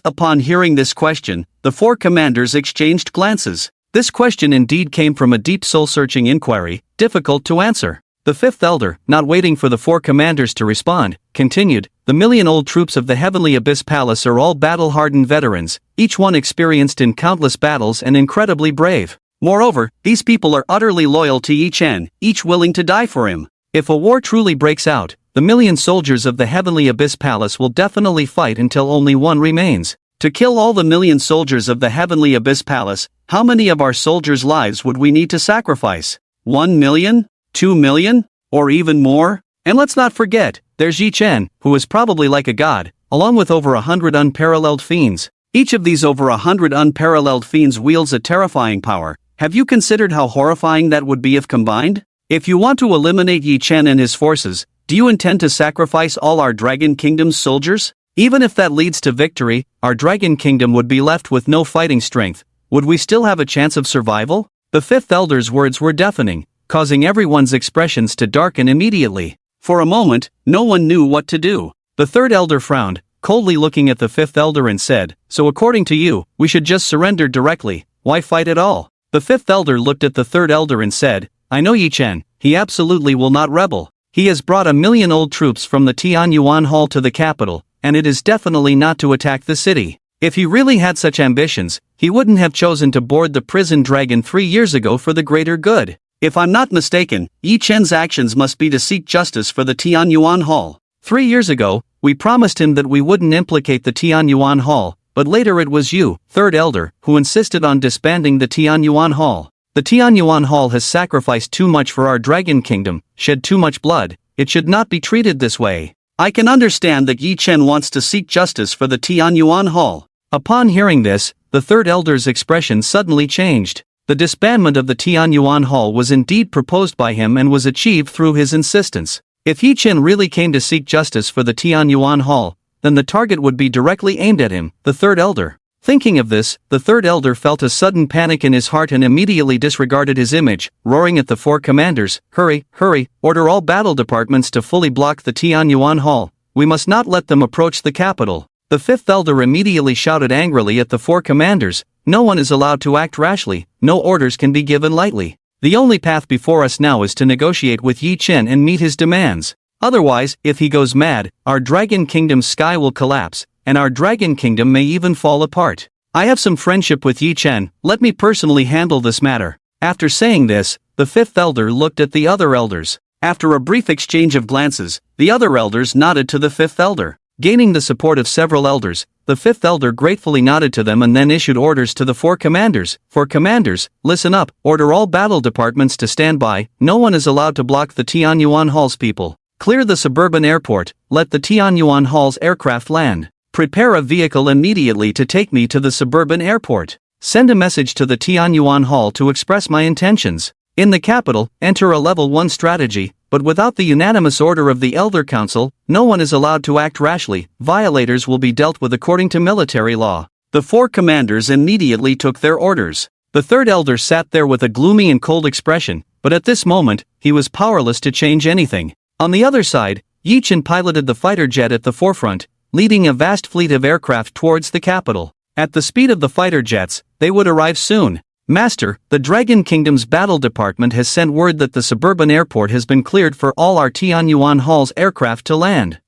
Upon hearing this question, the 4 commanders exchanged glances. This question indeed came from a deep soul-searching inquiry, difficult to answer. The fifth elder, not waiting for the four commanders to respond, continued, "The million-old troops of the Heavenly Abyss Palace are all battle-hardened veterans, each one experienced in countless battles and incredibly brave. Moreover, these people are utterly loyal to Yi Chen, each willing to die for him. If a war truly breaks out, the million soldiers of the Heavenly Abyss Palace will definitely fight until only one remains. To kill all the million soldiers of the Heavenly Abyss Palace, how many of our soldiers' lives would we need to sacrifice? 1 million? 2 million? Or even more? And let's not forget, there's Yi Chen, who is probably like a god, along with over 100 unparalleled fiends. Each of these over 100 unparalleled fiends wields a terrifying power. Have you considered how horrifying that would be if combined? If you want to eliminate Yi Chen and his forces, do you intend to sacrifice all our Dragon Kingdom's soldiers? Even if that leads to victory, our Dragon Kingdom would be left with no fighting strength. Would we still have a chance of survival?" The fifth elder's words were deafening, causing everyone's expressions to darken immediately. For a moment, no one knew what to do. The third elder frowned, coldly looking at the fifth elder and said, "So according to you, we should just surrender directly, why fight at all?" The fifth elder looked at the third elder and said, "I know Yi Chen, he absolutely will not rebel. He has brought 1,000,000 old troops from the Tianyuan Hall to the capital, and it is definitely not to attack the city. If he really had such ambitions, he wouldn't have chosen to board the prison dragon 3 years ago for the greater good. If I'm not mistaken, Yi Chen's actions must be to seek justice for the Tianyuan Hall. 3 years ago, we promised him that we wouldn't implicate the Tianyuan Hall, but later it was you, third elder, who insisted on disbanding the Tianyuan Hall. The Tianyuan Hall has sacrificed too much for our Dragon Kingdom, shed too much blood, it should not be treated this way. I can understand that Yi Chen wants to seek justice for the Tianyuan Hall." Upon hearing this, the third elder's expression suddenly changed. The disbandment of the Tianyuan Hall was indeed proposed by him and was achieved through his insistence. If Yi Chen really came to seek justice for the Tianyuan Hall, then the target would be directly aimed at him, the third elder. Thinking of this, the third elder felt a sudden panic in his heart and immediately disregarded his image, roaring at the four commanders, "Hurry, hurry, order all battle departments to fully block the Tianyuan Hall. We must not let them approach the capital." The fifth elder immediately shouted angrily at the four commanders, "No one is allowed to act rashly, no orders can be given lightly. The only path before us now is to negotiate with Yi Chen and meet his demands. Otherwise, if he goes mad, our Dragon Kingdom's sky will collapse, and our Dragon Kingdom may even fall apart. I have some friendship with Yi Chen, let me personally handle this matter." After saying this, the fifth elder looked at the other elders. After a brief exchange of glances, the other elders nodded to the fifth elder. Gaining the support of several elders, the fifth elder gratefully nodded to them and then issued orders to the four commanders. "For commanders, listen up, order all battle departments to stand by, no one is allowed to block the Tianyuan Hall's people. Clear the suburban airport, let the Tianyuan Hall's aircraft land. Prepare a vehicle immediately to take me to the suburban airport. Send a message to the Tianyuan Hall to express my intentions. In the capital, enter a level 1 strategy, but without the unanimous order of the Elder Council, no one is allowed to act rashly, violators will be dealt with according to military law." The four commanders immediately took their orders. The third elder sat there with a gloomy and cold expression, but at this moment, he was powerless to change anything. On the other side, Yi Chen piloted the fighter jet at the forefront, leading a vast fleet of aircraft towards the capital. At the speed of the fighter jets, they would arrive soon. "Master, the Dragon Kingdom's battle department has sent word that the suburban airport has been cleared for all our Tianyuan Hall's aircraft to land.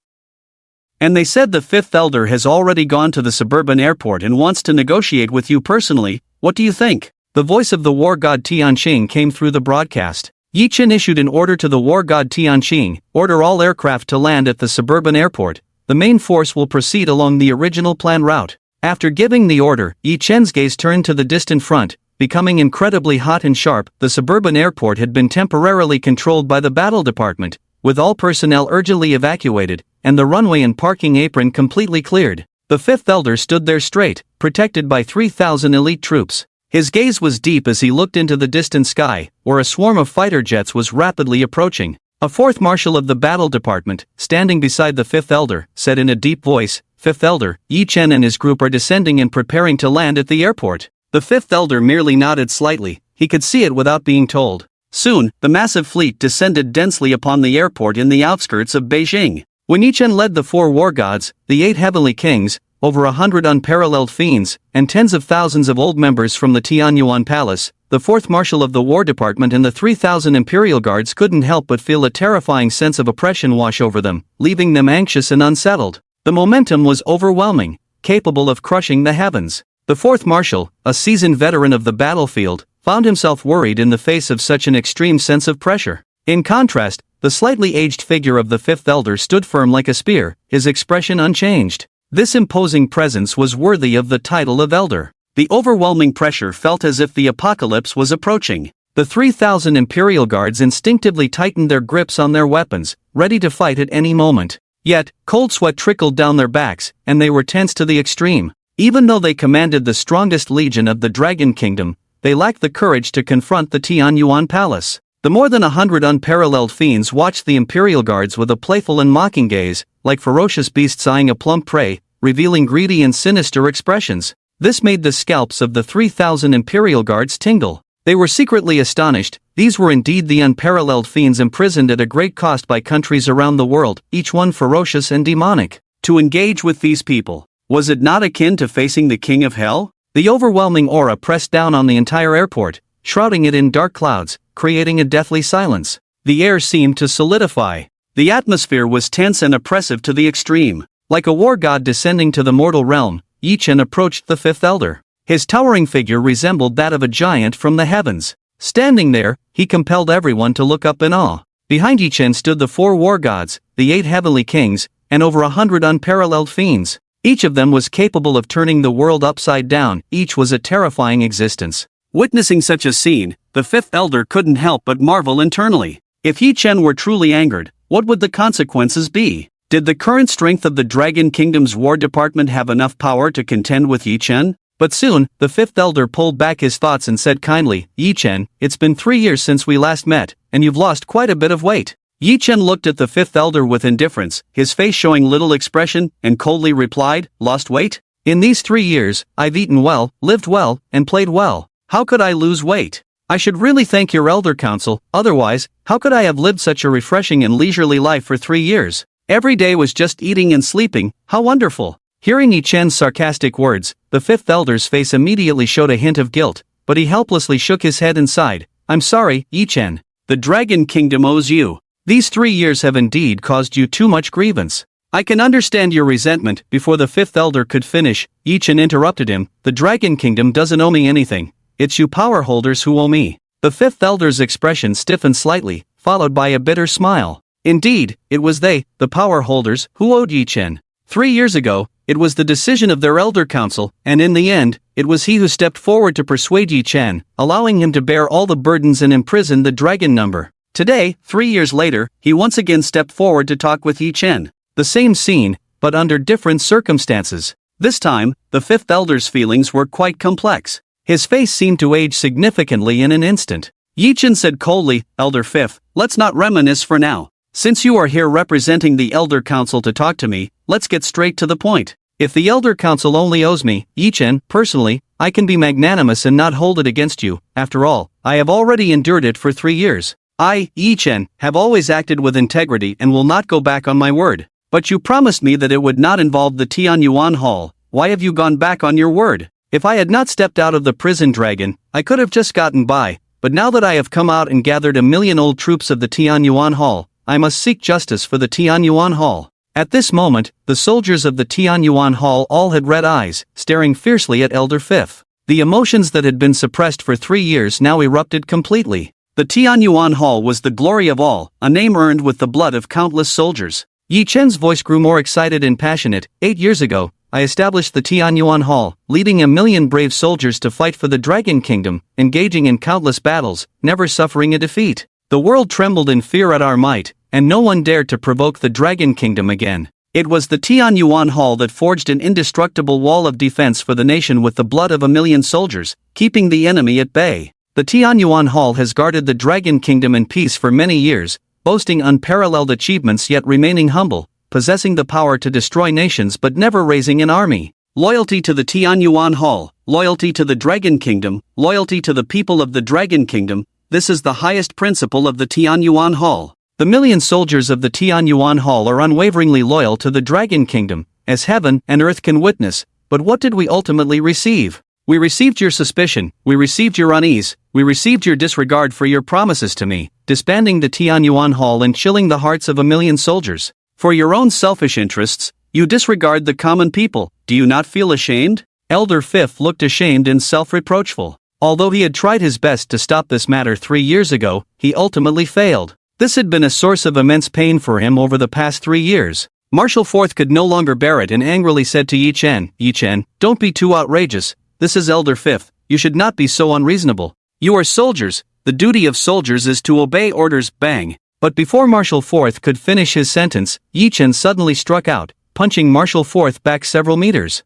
And they said the fifth elder has already gone to the suburban airport and wants to negotiate with you personally, what do you think?" The voice of the war god Tianqing came through the broadcast. Yi Chen issued an order to the war god Tianqing, "Order all aircraft to land at the suburban airport. The main force will proceed along the original plan route." After giving the order, Yi Chen's gaze turned to the distant front, becoming incredibly hot and sharp. The suburban airport had been temporarily controlled by the battle department, with all personnel urgently evacuated, and the runway and parking apron completely cleared. The fifth elder stood there straight, protected by 3,000 elite troops. His gaze was deep as he looked into the distant sky, where a swarm of fighter jets was rapidly approaching. A fourth marshal of the battle department, standing beside the fifth elder, said in a deep voice, "Fifth elder, Yi Chen and his group are descending and preparing to land at the airport." The fifth elder merely nodded slightly, he could see it without being told. Soon, the massive fleet descended densely upon the airport in the outskirts of Beijing. When Yi Chen led the 4 war gods, the 8 heavenly kings, over 100 unparalleled fiends, and tens of thousands of old members from the Tianyuan Palace, the fourth marshal of the War Department and the 3,000 Imperial Guards couldn't help but feel a terrifying sense of oppression wash over them, leaving them anxious and unsettled. The momentum was overwhelming, capable of crushing the heavens. The fourth marshal, a seasoned veteran of the battlefield, found himself worried in the face of such an extreme sense of pressure. In contrast, the slightly aged figure of the fifth elder stood firm like a spear, his expression unchanged. This imposing presence was worthy of the title of elder. The overwhelming pressure felt as if the apocalypse was approaching. The 3,000 Imperial Guards instinctively tightened their grips on their weapons, ready to fight at any moment. Yet, cold sweat trickled down their backs, and they were tense to the extreme. Even though they commanded the strongest legion of the Dragon Kingdom, they lacked the courage to confront the Tianyuan Palace. The more than 100 unparalleled fiends watched the Imperial Guards with a playful and mocking gaze, like ferocious beasts eyeing a plump prey, revealing greedy and sinister expressions. This made the scalps of the 3,000 Imperial Guards tingle. They were secretly astonished. These were indeed the unparalleled fiends imprisoned at a great cost by countries around the world, each one ferocious and demonic. To engage with these people, was it not akin to facing the King of Hell? The overwhelming aura pressed down on the entire airport, shrouding it in dark clouds, creating a deathly silence. The air seemed to solidify. The atmosphere was tense and oppressive to the extreme. Like a war god descending to the mortal realm, Yi Chen approached the fifth elder. His towering figure resembled that of a giant from the heavens. Standing there, he compelled everyone to look up in awe. Behind Yi Chen stood the 4 war gods, the 8 heavenly kings, and over 100 unparalleled fiends. Each of them was capable of turning the world upside down. Each was a terrifying existence. Witnessing such a scene, the fifth elder couldn't help but marvel internally. If Yi Chen were truly angered, what would the consequences be? Did the current strength of the Dragon Kingdom's War Department have enough power to contend with Yi Chen? But soon, the fifth elder pulled back his thoughts and said kindly, "Yi Chen, it's been 3 years since we last met, and you've lost quite a bit of weight." Yi Chen looked at the fifth elder with indifference, his face showing little expression, and coldly replied, "Lost weight? In these 3 years, I've eaten well, lived well, and played well. How could I lose weight? I should really thank your elder council, otherwise, how could I have lived such a refreshing and leisurely life for 3 years? Every day was just eating and sleeping, how wonderful." Hearing Yi Chen's sarcastic words, the fifth elder's face immediately showed a hint of guilt, but he helplessly shook his head and sighed. "I'm sorry, Yi Chen. The Dragon Kingdom owes you. These 3 years have indeed caused you too much grievance. I can understand your resentment." Before the fifth elder could finish, Yi Chen interrupted him. "The Dragon Kingdom doesn't owe me anything. It's you power holders who owe me." The fifth elder's expression stiffened slightly, followed by a bitter smile. Indeed, it was they, the power holders, who owed Yi Chen. 3 years ago, it was the decision of their elder council, and in the end, it was he who stepped forward to persuade Yi Chen, allowing him to bear all the burdens and imprison the dragon number. Today, 3 years later, he once again stepped forward to talk with Yi Chen. The same scene, but under different circumstances. This time, the fifth elder's feelings were quite complex. His face seemed to age significantly in an instant. Yi Chen said coldly, "Elder Fifth, let's not reminisce for now. Since you are here representing the Elder Council to talk to me, let's get straight to the point. If the Elder Council only owes me, Yi Chen, personally, I can be magnanimous and not hold it against you. After all, I have already endured it for 3 years. I, Yi Chen, have always acted with integrity and will not go back on my word. But you promised me that it would not involve the Tianyuan Hall. Why have you gone back on your word? If I had not stepped out of the prison dragon, I could have just gotten by, but now that I have come out and gathered 1,000,000 old troops of the Tianyuan Hall, I must seek justice for the Tianyuan Hall." At this moment, the soldiers of the Tianyuan Hall all had red eyes, staring fiercely at Elder Fifth. The emotions that had been suppressed for 3 years now erupted completely. The Tianyuan Hall was the glory of all, a name earned with the blood of countless soldiers. Yi Chen's voice grew more excited and passionate. 8 years ago, I established the Tianyuan Hall, leading 1,000,000 brave soldiers to fight for the Dragon Kingdom, engaging in countless battles, never suffering a defeat. The world trembled in fear at our might, and no one dared to provoke the Dragon Kingdom again. It was the Tianyuan Hall that forged an indestructible wall of defense for the nation with the blood of 1,000,000 soldiers, keeping the enemy at bay. The Tianyuan Hall has guarded the Dragon Kingdom in peace for many years, boasting unparalleled achievements yet remaining humble, possessing the power to destroy nations but never raising an army. Loyalty to the Tianyuan Hall, loyalty to the Dragon Kingdom, loyalty to the people of the Dragon Kingdom, this is the highest principle of the Tianyuan Hall. The 1,000,000 soldiers of the Tianyuan Hall are unwaveringly loyal to the Dragon Kingdom, as heaven and earth can witness, but what did we ultimately receive? We received your suspicion, we received your unease, we received your disregard for your promises to me, disbanding the Tianyuan Hall and chilling the hearts of a million soldiers. For your own selfish interests, you disregard the common people. Do you not feel ashamed? Elder Fifth looked ashamed and self-reproachful. Although he had tried his best to stop this matter 3 years ago, he ultimately failed. This had been a source of immense pain for him over the past 3 years. Marshal Fourth could no longer bear it and angrily said to Yi Chen, "Yi Chen, don't be too outrageous. This is Elder Fifth, you should not be so unreasonable. You are soldiers, the duty of soldiers is to obey orders." Bang! But before Marshal Fourth could finish his sentence, Yi Chen suddenly struck out, punching Marshal Fourth back several meters.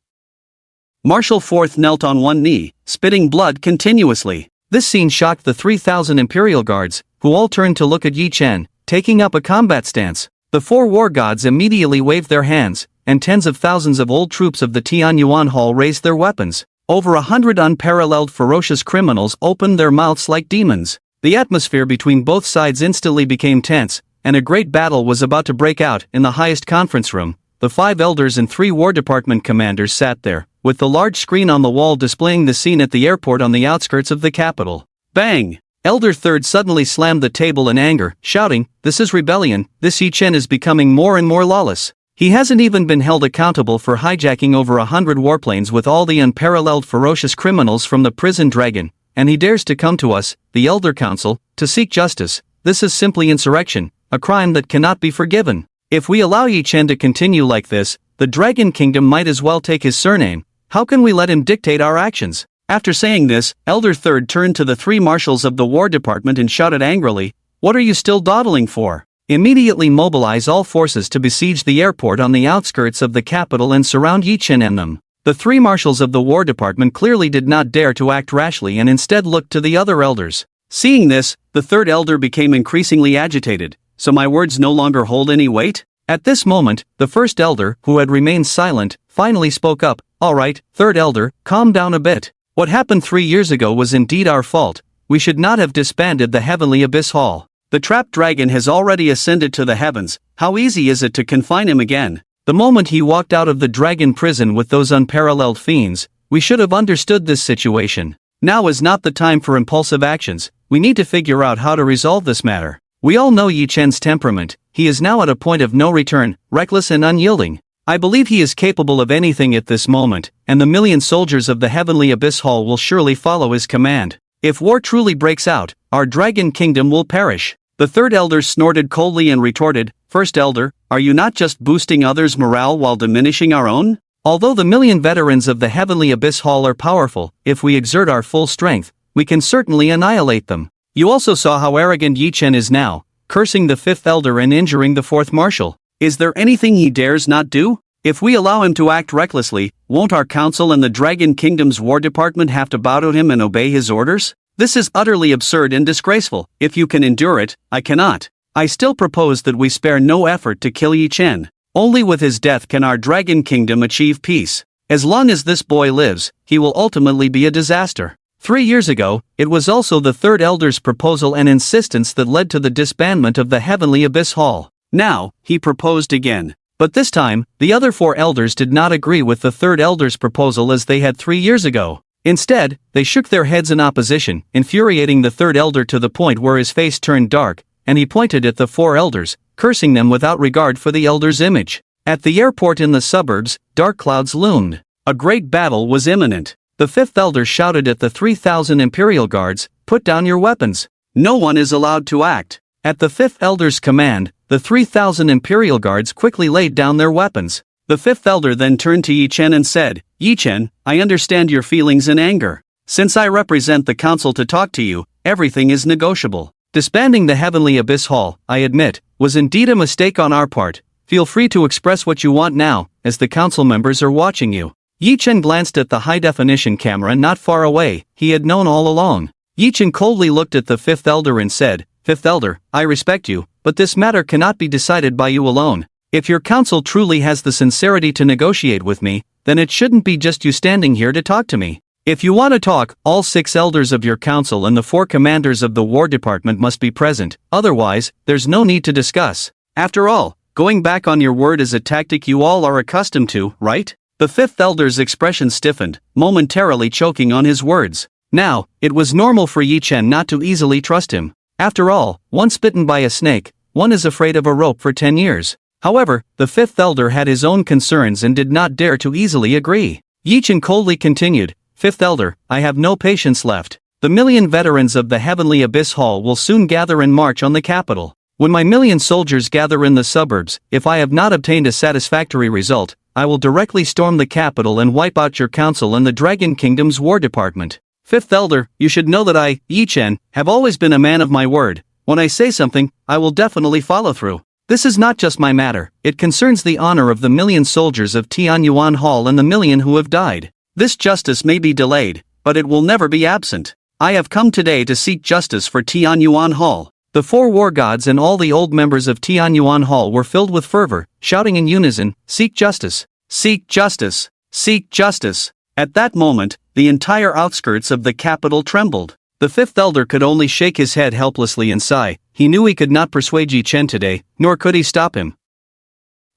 Marshal Fourth knelt on one knee, spitting blood continuously. This scene shocked the 3,000 Imperial Guards, who all turned to look at Yi Chen, taking up a combat stance. The 4 war gods immediately waved their hands, and tens of thousands of old troops of the Tianyuan Hall raised their weapons. Over 100 unparalleled ferocious criminals opened their mouths like demons. The atmosphere between both sides instantly became tense, and a great battle was about to break out in the highest conference room. The 5 elders and 3 War Department commanders sat there, with the large screen on the wall displaying the scene at the airport on the outskirts of the capital. Bang! Elder Third suddenly slammed the table in anger, shouting, "This is rebellion, this Yi Chen is becoming more and more lawless. He hasn't even been held accountable for hijacking over 100 warplanes with all the unparalleled ferocious criminals from the prison dragon, and he dares to come to us, the Elder Council, to seek justice. This is simply insurrection, a crime that cannot be forgiven. If we allow Yi Chen to continue like this, the Dragon Kingdom might as well take his surname. How can we let him dictate our actions?" After saying this, Elder Third turned to the 3 marshals of the War Department and shouted angrily, "What are you still dawdling for? Immediately mobilize all forces to besiege the airport on the outskirts of the capital and surround Yi Chen and them." The 3 marshals of the War Department clearly did not dare to act rashly and instead looked to the other elders. Seeing this, the 3rd elder became increasingly agitated. "So my words no longer hold any weight?" At this moment, the 1st elder, who had remained silent, finally spoke up. "All right, 3rd elder, calm down a bit. What happened 3 years ago was indeed our fault. We should not have disbanded the Heavenly Abyss Hall. The trapped dragon has already ascended to the heavens. How easy is it to confine him again? The moment he walked out of the dragon prison with those unparalleled fiends, we should have understood this situation. Now is not the time for impulsive actions. We need to figure out how to resolve this matter. We all know Yi Chen's temperament. He is now at a point of no return, reckless and unyielding. I believe he is capable of anything at this moment, and the million soldiers of the Heavenly Abyss Hall will surely follow his command. If war truly breaks out, our Dragon Kingdom will perish." The 3rd elder snorted coldly and retorted, "First elder, are you not just boosting others' morale while diminishing our own? Although the million veterans of the Heavenly Abyss Hall are powerful, if we exert our full strength, we can certainly annihilate them. You also saw how arrogant Yi Chen is now, cursing the 5th elder and injuring the 4th marshal. Is there anything he dares not do? If we allow him to act recklessly, won't our council and the Dragon Kingdom's War Department have to bow to him and obey his orders? This is utterly absurd and disgraceful. If you can endure it, I cannot. I still propose that we spare no effort to kill Yi Chen. Only with his death can our Dragon Kingdom achieve peace. As long as this boy lives, he will ultimately be a disaster." 3 years ago, it was also the 3rd elder's proposal and insistence that led to the disbandment of the Heavenly Abyss Hall. Now, he proposed again. But this time, the other 4 elders did not agree with the 3rd elder's proposal as they had 3 years ago. Instead, they shook their heads in opposition, infuriating the 3rd elder to the point where his face turned dark, and he pointed at the 4 elders, cursing them without regard for the elder's image. At the airport in the suburbs, dark clouds loomed. A great battle was imminent. The 5th elder shouted at the 3,000 Imperial Guards, "Put down your weapons. No one is allowed to act." At the 5th elder's command, the 3,000 Imperial Guards quickly laid down their weapons. The 5th elder then turned to Yi Chen and said, "Yi Chen, I understand your feelings and anger. Since I represent the council to talk to you, everything is negotiable. Disbanding the Heavenly Abyss Hall, I admit, was indeed a mistake on our part. Feel free to express what you want now, as the council members are watching you." Yi Chen glanced at the high-definition camera not far away. He had known all along. Yi Chen coldly looked at the 5th elder and said, "5th elder, I respect you, but this matter cannot be decided by you alone. If your council truly has the sincerity to negotiate with me, then it shouldn't be just you standing here to talk to me. If you want to talk, all 6 elders of your council and the 4 commanders of the War Department must be present, otherwise, there's no need to discuss. After all, going back on your word is a tactic you all are accustomed to, right?" The fifth elder's expression stiffened, momentarily choking on his words. Now, it was normal for Yi Chen not to easily trust him. After all, once bitten by a snake, one is afraid of a rope for 10 years. However, the fifth elder had his own concerns and did not dare to easily agree. Yi Chen coldly continued, "Fifth elder, I have no patience left. The million veterans of the Heavenly Abyss Hall will soon gather and march on the capital. When my million soldiers gather in the suburbs, if I have not obtained a satisfactory result, I will directly storm the capital and wipe out your council and the Dragon Kingdom's war department. Fifth elder, you should know that I, Yi Chen, have always been a man of my word. When I say something, I will definitely follow through. This is not just my matter, it concerns the honor of the million soldiers of Tianyuan Hall and the million who have died. This justice may be delayed, but it will never be absent. I have come today to seek justice for Tianyuan Hall." The four war gods and all the old members of Tianyuan Hall were filled with fervor, shouting in unison, "Seek justice! Seek justice! Seek justice!" At that moment, the entire outskirts of the capital trembled. The fifth elder could only shake his head helplessly and sigh. He knew he could not persuade Yi Chen today, nor could he stop him.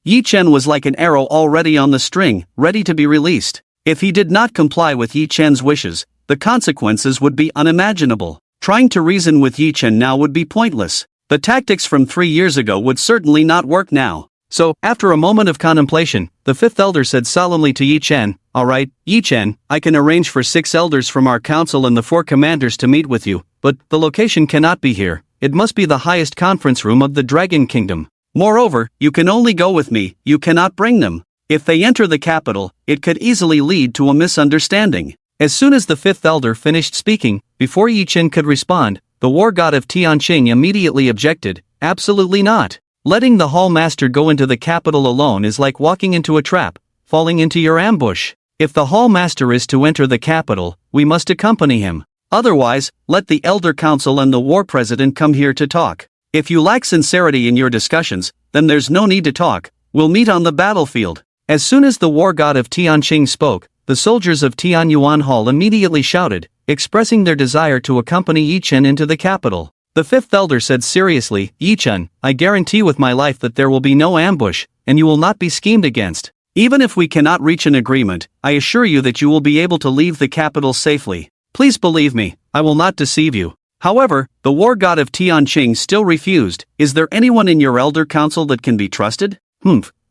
Yi Chen was like an arrow already on the string, ready to be released. If he did not comply with Yi Chen's wishes, the consequences would be unimaginable. Trying to reason with Yi Chen now would be pointless. The tactics from 3 years ago would certainly not work now. So, after a moment of contemplation, the fifth elder said solemnly to Yi Chen, "All right, Yi Chen, I can arrange for 6 elders from our council and the 4 commanders to meet with you, but the location cannot be here. It must be the highest conference room of the Dragon Kingdom. Moreover, you can only go with me, you cannot bring them. If they enter the capital, it could easily lead to a misunderstanding." As soon as the fifth elder finished speaking, before Yi Chen could respond, the war god of Tianqing immediately objected, "Absolutely not. Letting the hall master go into the capital alone is like walking into a trap, falling into your ambush. If the hall master is to enter the capital, we must accompany him. Otherwise, let the elder council and the war president come here to talk. If you lack sincerity in your discussions, then there's no need to talk, we'll meet on the battlefield." As soon as the war god of Tianqing spoke, the soldiers of Tianyuan Hall immediately shouted, expressing their desire to accompany Yi Chen into the capital. The fifth elder said seriously, "Yi Chen, I guarantee with my life that there will be no ambush, and you will not be schemed against. Even if we cannot reach an agreement, I assure you that you will be able to leave the capital safely. Please believe me, I will not deceive you." However, the war god of Tianqing still refused. "Is there anyone in your elder council that can be trusted?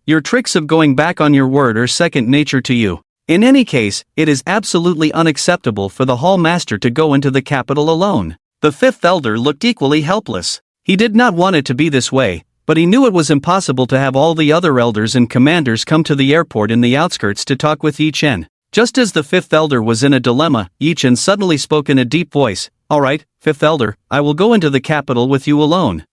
Your tricks of going back on your word are second nature to you. In any case, it is absolutely unacceptable for the hall master to go into the capital alone." The fifth elder looked equally helpless. He did not want it to be this way, but he knew it was impossible to have all the other elders and commanders come to the airport in the outskirts to talk with Yi Chen. Just as the fifth elder was in a dilemma, Yi Chen suddenly spoke in a deep voice, "All right, fifth elder, I will go into the capital with you alone."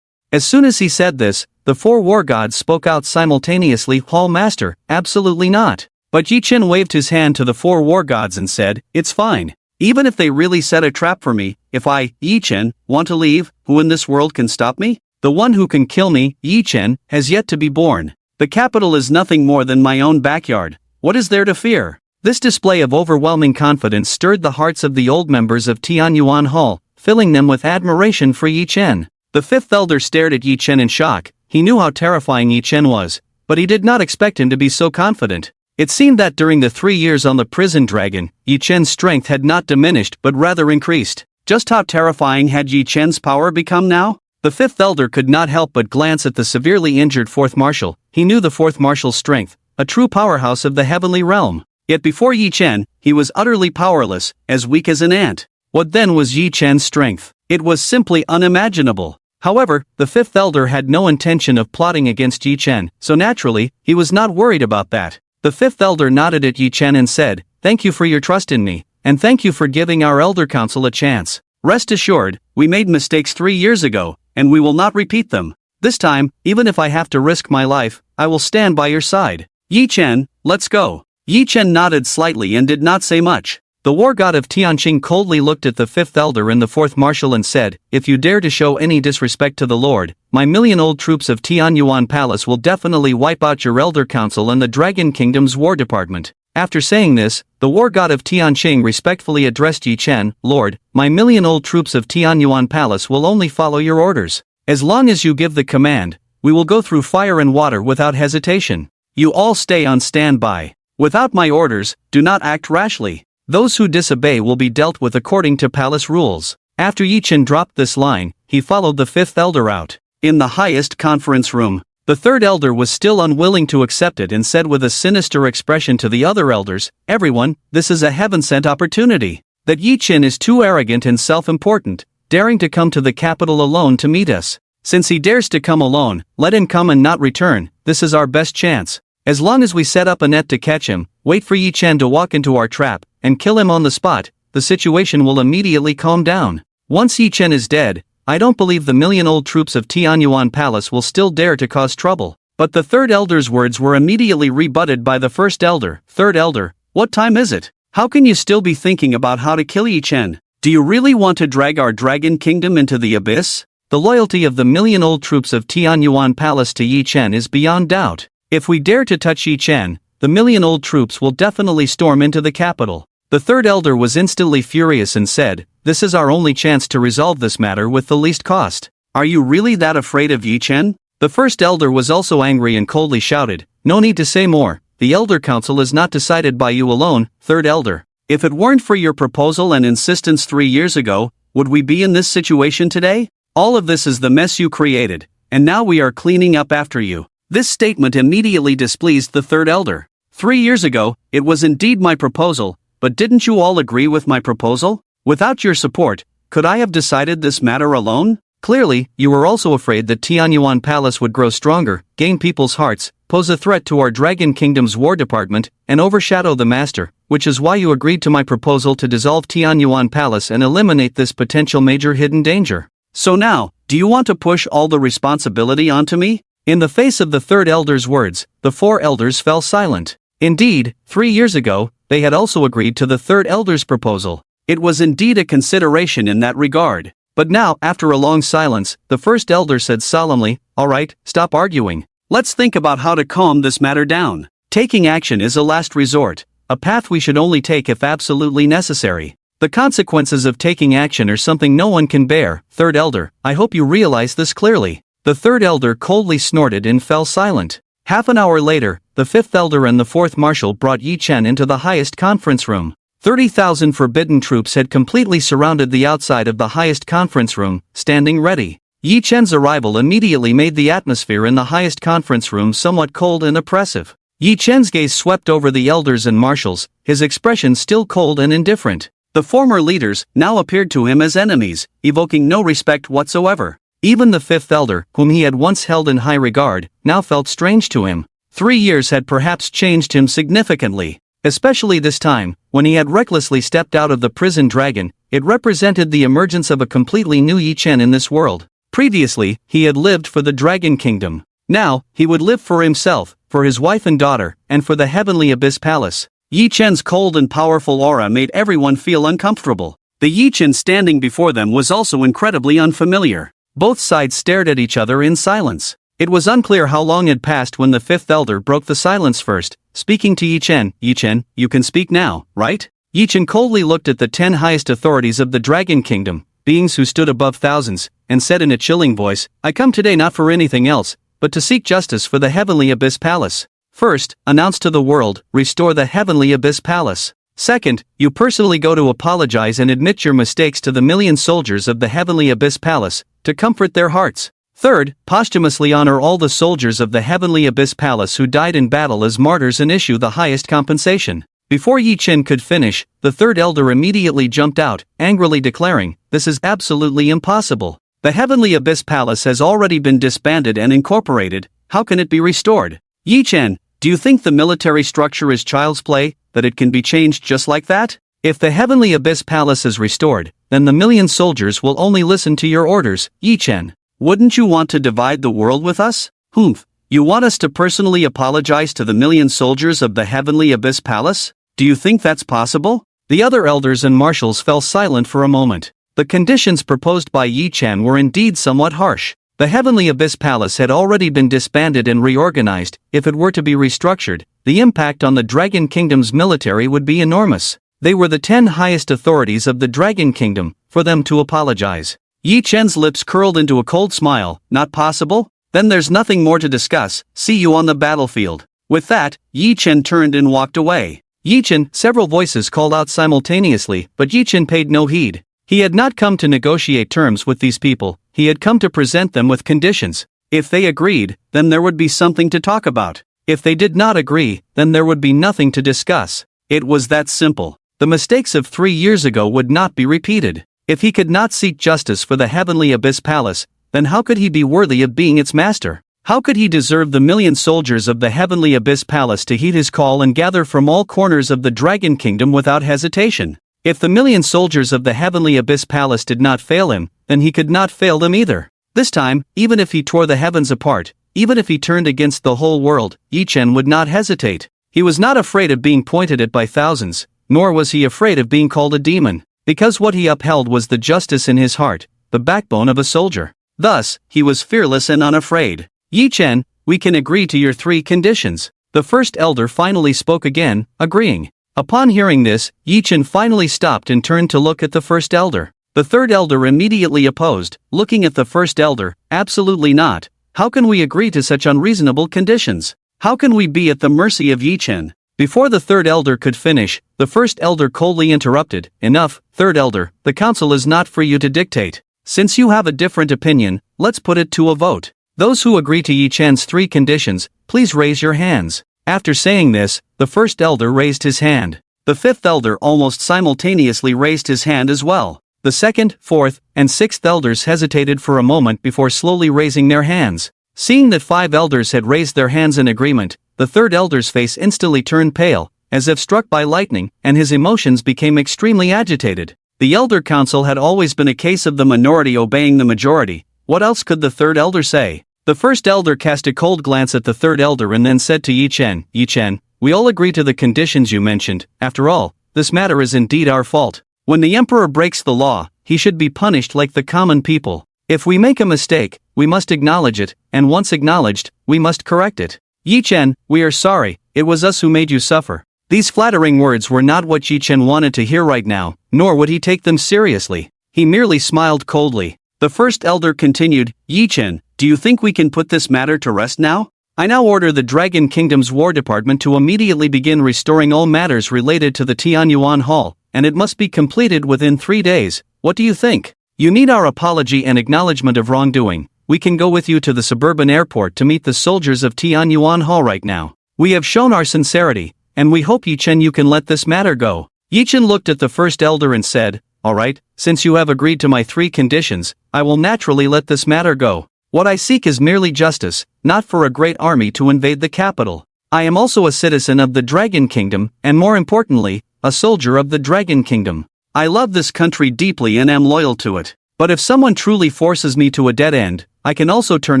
As soon as he said this, the 4 war gods spoke out simultaneously, "Hall master, absolutely not." But Yi Chen waved his hand to the 4 war gods and said, "It's fine. Even if they really set a trap for me, if I, Yi Chen, want to leave, who in this world can stop me? The one who can kill me, Yi Chen, has yet to be born. The capital is nothing more than my own backyard. What is there to fear?" This display of overwhelming confidence stirred the hearts of the old members of Tianyuan Hall, filling them with admiration for Yi Chen. The fifth elder stared at Yi Chen in shock. He knew how terrifying Yi Chen was, but he did not expect him to be so confident. It seemed that during the 3 years on the prison dragon, Yi Chen's strength had not diminished but rather increased. Just how terrifying had Yi Chen's power become now? The fifth elder could not help but glance at the severely injured fourth marshal. He knew the fourth marshal's strength, a true powerhouse of the heavenly realm. Yet before Yi Chen, he was utterly powerless, as weak as an ant. What then was Yi Chen's strength? It was simply unimaginable. However, the fifth elder had no intention of plotting against Yi Chen, so naturally, he was not worried about that. The fifth elder nodded at Yi Chen and said, "Thank you for your trust in me, and thank you for giving our elder council a chance. Rest assured, we made mistakes 3 years ago, and we will not repeat them. This time, even if I have to risk my life, I will stand by your side. Yi Chen, let's go." Yi Chen nodded slightly and did not say much. The war god of Tianqing coldly looked at the fifth elder and the fourth marshal and said, "If you dare to show any disrespect to the Lord, my million-old troops of Tianyuan Palace will definitely wipe out your elder council and the Dragon Kingdom's war department." After saying this, the war god of Tianqing respectfully addressed Yi Chen, "Lord, my million-old troops of Tianyuan Palace will only follow your orders. As long as you give the command, we will go through fire and water without hesitation. You all stay on standby." Without my orders, do not act rashly. Those who disobey will be dealt with according to palace rules. After Yi Chen dropped this line, he followed the fifth elder out. In the highest conference room, the third elder was still unwilling to accept it and said with a sinister expression to the other elders, "Everyone, this is a heaven-sent opportunity. That Yi Chen is too arrogant and self-important, daring to come to the capital alone to meet us. Since he dares to come alone, let him come and not return. This is our best chance. As long as we set up a net to catch him, wait for Yi Chen to walk into our trap, and kill him on the spot, the situation will immediately calm down. Once Yi Chen is dead, I don't believe the million-old troops of Tianyuan Palace will still dare to cause trouble." But the third elder's words were immediately rebutted by the first elder. "Third elder, what time is it? How can you still be thinking about how to kill Yi Chen? Do you really want to drag our dragon kingdom into the abyss?" The loyalty of the million-old troops of Tianyuan Palace to Yi Chen is beyond doubt. If we dare to touch Yi Chen, the million-old troops will definitely storm into the capital. The third elder was instantly furious and said, "This is our only chance to resolve this matter with the least cost. Are you really that afraid of Yi Chen?" The first elder was also angry and coldly shouted, "No need to say more. The elder council is not decided by you alone, third elder. If it weren't for your proposal and insistence 3 years ago, would we be in this situation today? All of this is the mess you created, and now we are cleaning up after you." This statement immediately displeased the third elder. 3 years ago, it was indeed my proposal, but didn't you all agree with my proposal? Without your support, could I have decided this matter alone? Clearly, you were also afraid that Tianyuan Palace would grow stronger, gain people's hearts, pose a threat to our Dragon Kingdom's war department, and overshadow the master, which is why you agreed to my proposal to dissolve Tianyuan Palace and eliminate this potential major hidden danger. So now, do you want to push all the responsibility onto me? In the face of the third elder's words, the four elders fell silent. Indeed, 3 years ago, they had also agreed to the third elder's proposal. It was indeed a consideration in that regard. But now, after a long silence, the first elder said solemnly, "All right, stop arguing. Let's think about how to calm this matter down. Taking action is a last resort, a path we should only take if absolutely necessary. The consequences of taking action are something no one can bear, third elder. I hope you realize this clearly." The third elder coldly snorted and fell silent. Half an hour later, the fifth elder and the fourth marshal brought Yi Chen into the highest conference room. 30,000 forbidden troops had completely surrounded the outside of the highest conference room, standing ready. Yi Chen's arrival immediately made the atmosphere in the highest conference room somewhat cold and oppressive. Yi Chen's gaze swept over the elders and marshals, his expression still cold and indifferent. The former leaders now appeared to him as enemies, evoking no respect whatsoever. Even the fifth elder, whom he had once held in high regard, now felt strange to him. 3 years had perhaps changed him significantly. Especially this time, when he had recklessly stepped out of the prison dragon, it represented the emergence of a completely new Yi Chen in this world. Previously, he had lived for the Dragon Kingdom. Now, he would live for himself, for his wife and daughter, and for the Heavenly Abyss Palace. Yi Chen's cold and powerful aura made everyone feel uncomfortable. The Yi Chen standing before them was also incredibly unfamiliar. Both sides stared at each other in silence. It was unclear how long had passed when the fifth elder broke the silence first, speaking to Yi Chen. "Yi Chen, you can speak now, right?" Yi Chen coldly looked at the 10 highest authorities of the Dragon Kingdom, beings who stood above thousands, and said in a chilling voice, "I come today not for anything else, but to seek justice for the Heavenly Abyss Palace. First, announce to the world, restore the Heavenly Abyss Palace. Second, you personally go to apologize and admit your mistakes to the million soldiers of the Heavenly Abyss Palace, to comfort their hearts. Third, posthumously honor all the soldiers of the Heavenly Abyss Palace who died in battle as martyrs and issue the highest compensation." Before Yi Chen could finish, the third elder immediately jumped out, angrily declaring, "This is absolutely impossible. The Heavenly Abyss Palace has already been disbanded and incorporated, how can it be restored? Yi Chen, do you think the military structure is child's play, that it can be changed just like that? If the Heavenly Abyss Palace is restored, then the million soldiers will only listen to your orders, Yi Chen. Wouldn't you want to divide the world with us? Humph, you want us to personally apologize to the million soldiers of the Heavenly Abyss Palace? Do you think that's possible?" The other elders and marshals fell silent for a moment. The conditions proposed by Yi Chen were indeed somewhat harsh. The Heavenly Abyss Palace had already been disbanded and reorganized. If it were to be restructured, the impact on the Dragon Kingdom's military would be enormous. They were the 10 highest authorities of the Dragon Kingdom, for them to apologize. Yi Chen's lips curled into a cold smile. "Not possible? Then there's nothing more to discuss, see you on the battlefield." With that, Yi Chen turned and walked away. Yi Chen, several voices called out simultaneously, but Yi Chen paid no heed. He had not come to negotiate terms with these people, he had come to present them with conditions. If they agreed, then there would be something to talk about. If they did not agree, then there would be nothing to discuss. It was that simple. The mistakes of 3 years ago would not be repeated. If he could not seek justice for the Heavenly Abyss Palace, then how could he be worthy of being its master? How could he deserve the million soldiers of the Heavenly Abyss Palace to heed his call and gather from all corners of the Dragon Kingdom without hesitation? If the million soldiers of the Heavenly Abyss Palace did not fail him, then he could not fail them either. This time, even if he tore the heavens apart, even if he turned against the whole world, Yi Chen would not hesitate. He was not afraid of being pointed at by thousands, nor was he afraid of being called a demon, because what he upheld was the justice in his heart, the backbone of a soldier. Thus, he was fearless and unafraid. Yi Chen, we can agree to your 3 conditions. The first elder finally spoke again, agreeing. Upon hearing this, Yi Chen finally stopped and turned to look at the first elder. The third elder immediately opposed, looking at the first elder, absolutely not. How can we agree to such unreasonable conditions? How can we be at the mercy of Yi Chen? Before the third elder could finish, the first elder coldly interrupted. Enough, third elder, the council is not for you to dictate. Since you have a different opinion, let's put it to a vote. Those who agree to Yi Chen's 3 conditions, please raise your hands. After saying this, the first elder raised his hand. The fifth elder almost simultaneously raised his hand as well. The second, fourth, and sixth elders hesitated for a moment before slowly raising their hands. Seeing that 5 elders had raised their hands in agreement, the third elder's face instantly turned pale, as if struck by lightning, and his emotions became extremely agitated. The Elder Council had always been a case of the minority obeying the majority. What else could the third elder say? The first elder cast a cold glance at the third elder and then said to Yi Chen, Yi Chen, we all agree to the conditions you mentioned. After all, this matter is indeed our fault. When the emperor breaks the law, he should be punished like the common people. If we make a mistake, we must acknowledge it, and once acknowledged, we must correct it. Yi Chen, we are sorry, it was us who made you suffer. These flattering words were not what Yi Chen wanted to hear right now, nor would he take them seriously. He merely smiled coldly. The first elder continued, Yi Chen, do you think we can put this matter to rest now? I now order the Dragon Kingdom's War Department to immediately begin restoring all matters related to the Tianyuan Hall, and it must be completed within 3 days. What do you think? You need our apology and acknowledgement of wrongdoing. We can go with you to the suburban airport to meet the soldiers of Tianyuan Hall right now. We have shown our sincerity, and we hope Yi Chen you can let this matter go. Yi Chen looked at the first elder and said, alright, since you have agreed to my 3 conditions, I will naturally let this matter go. What I seek is merely justice, not for a great army to invade the capital. I am also a citizen of the Dragon Kingdom, and more importantly, a soldier of the Dragon Kingdom. I love this country deeply and am loyal to it. But if someone truly forces me to a dead end, I can also turn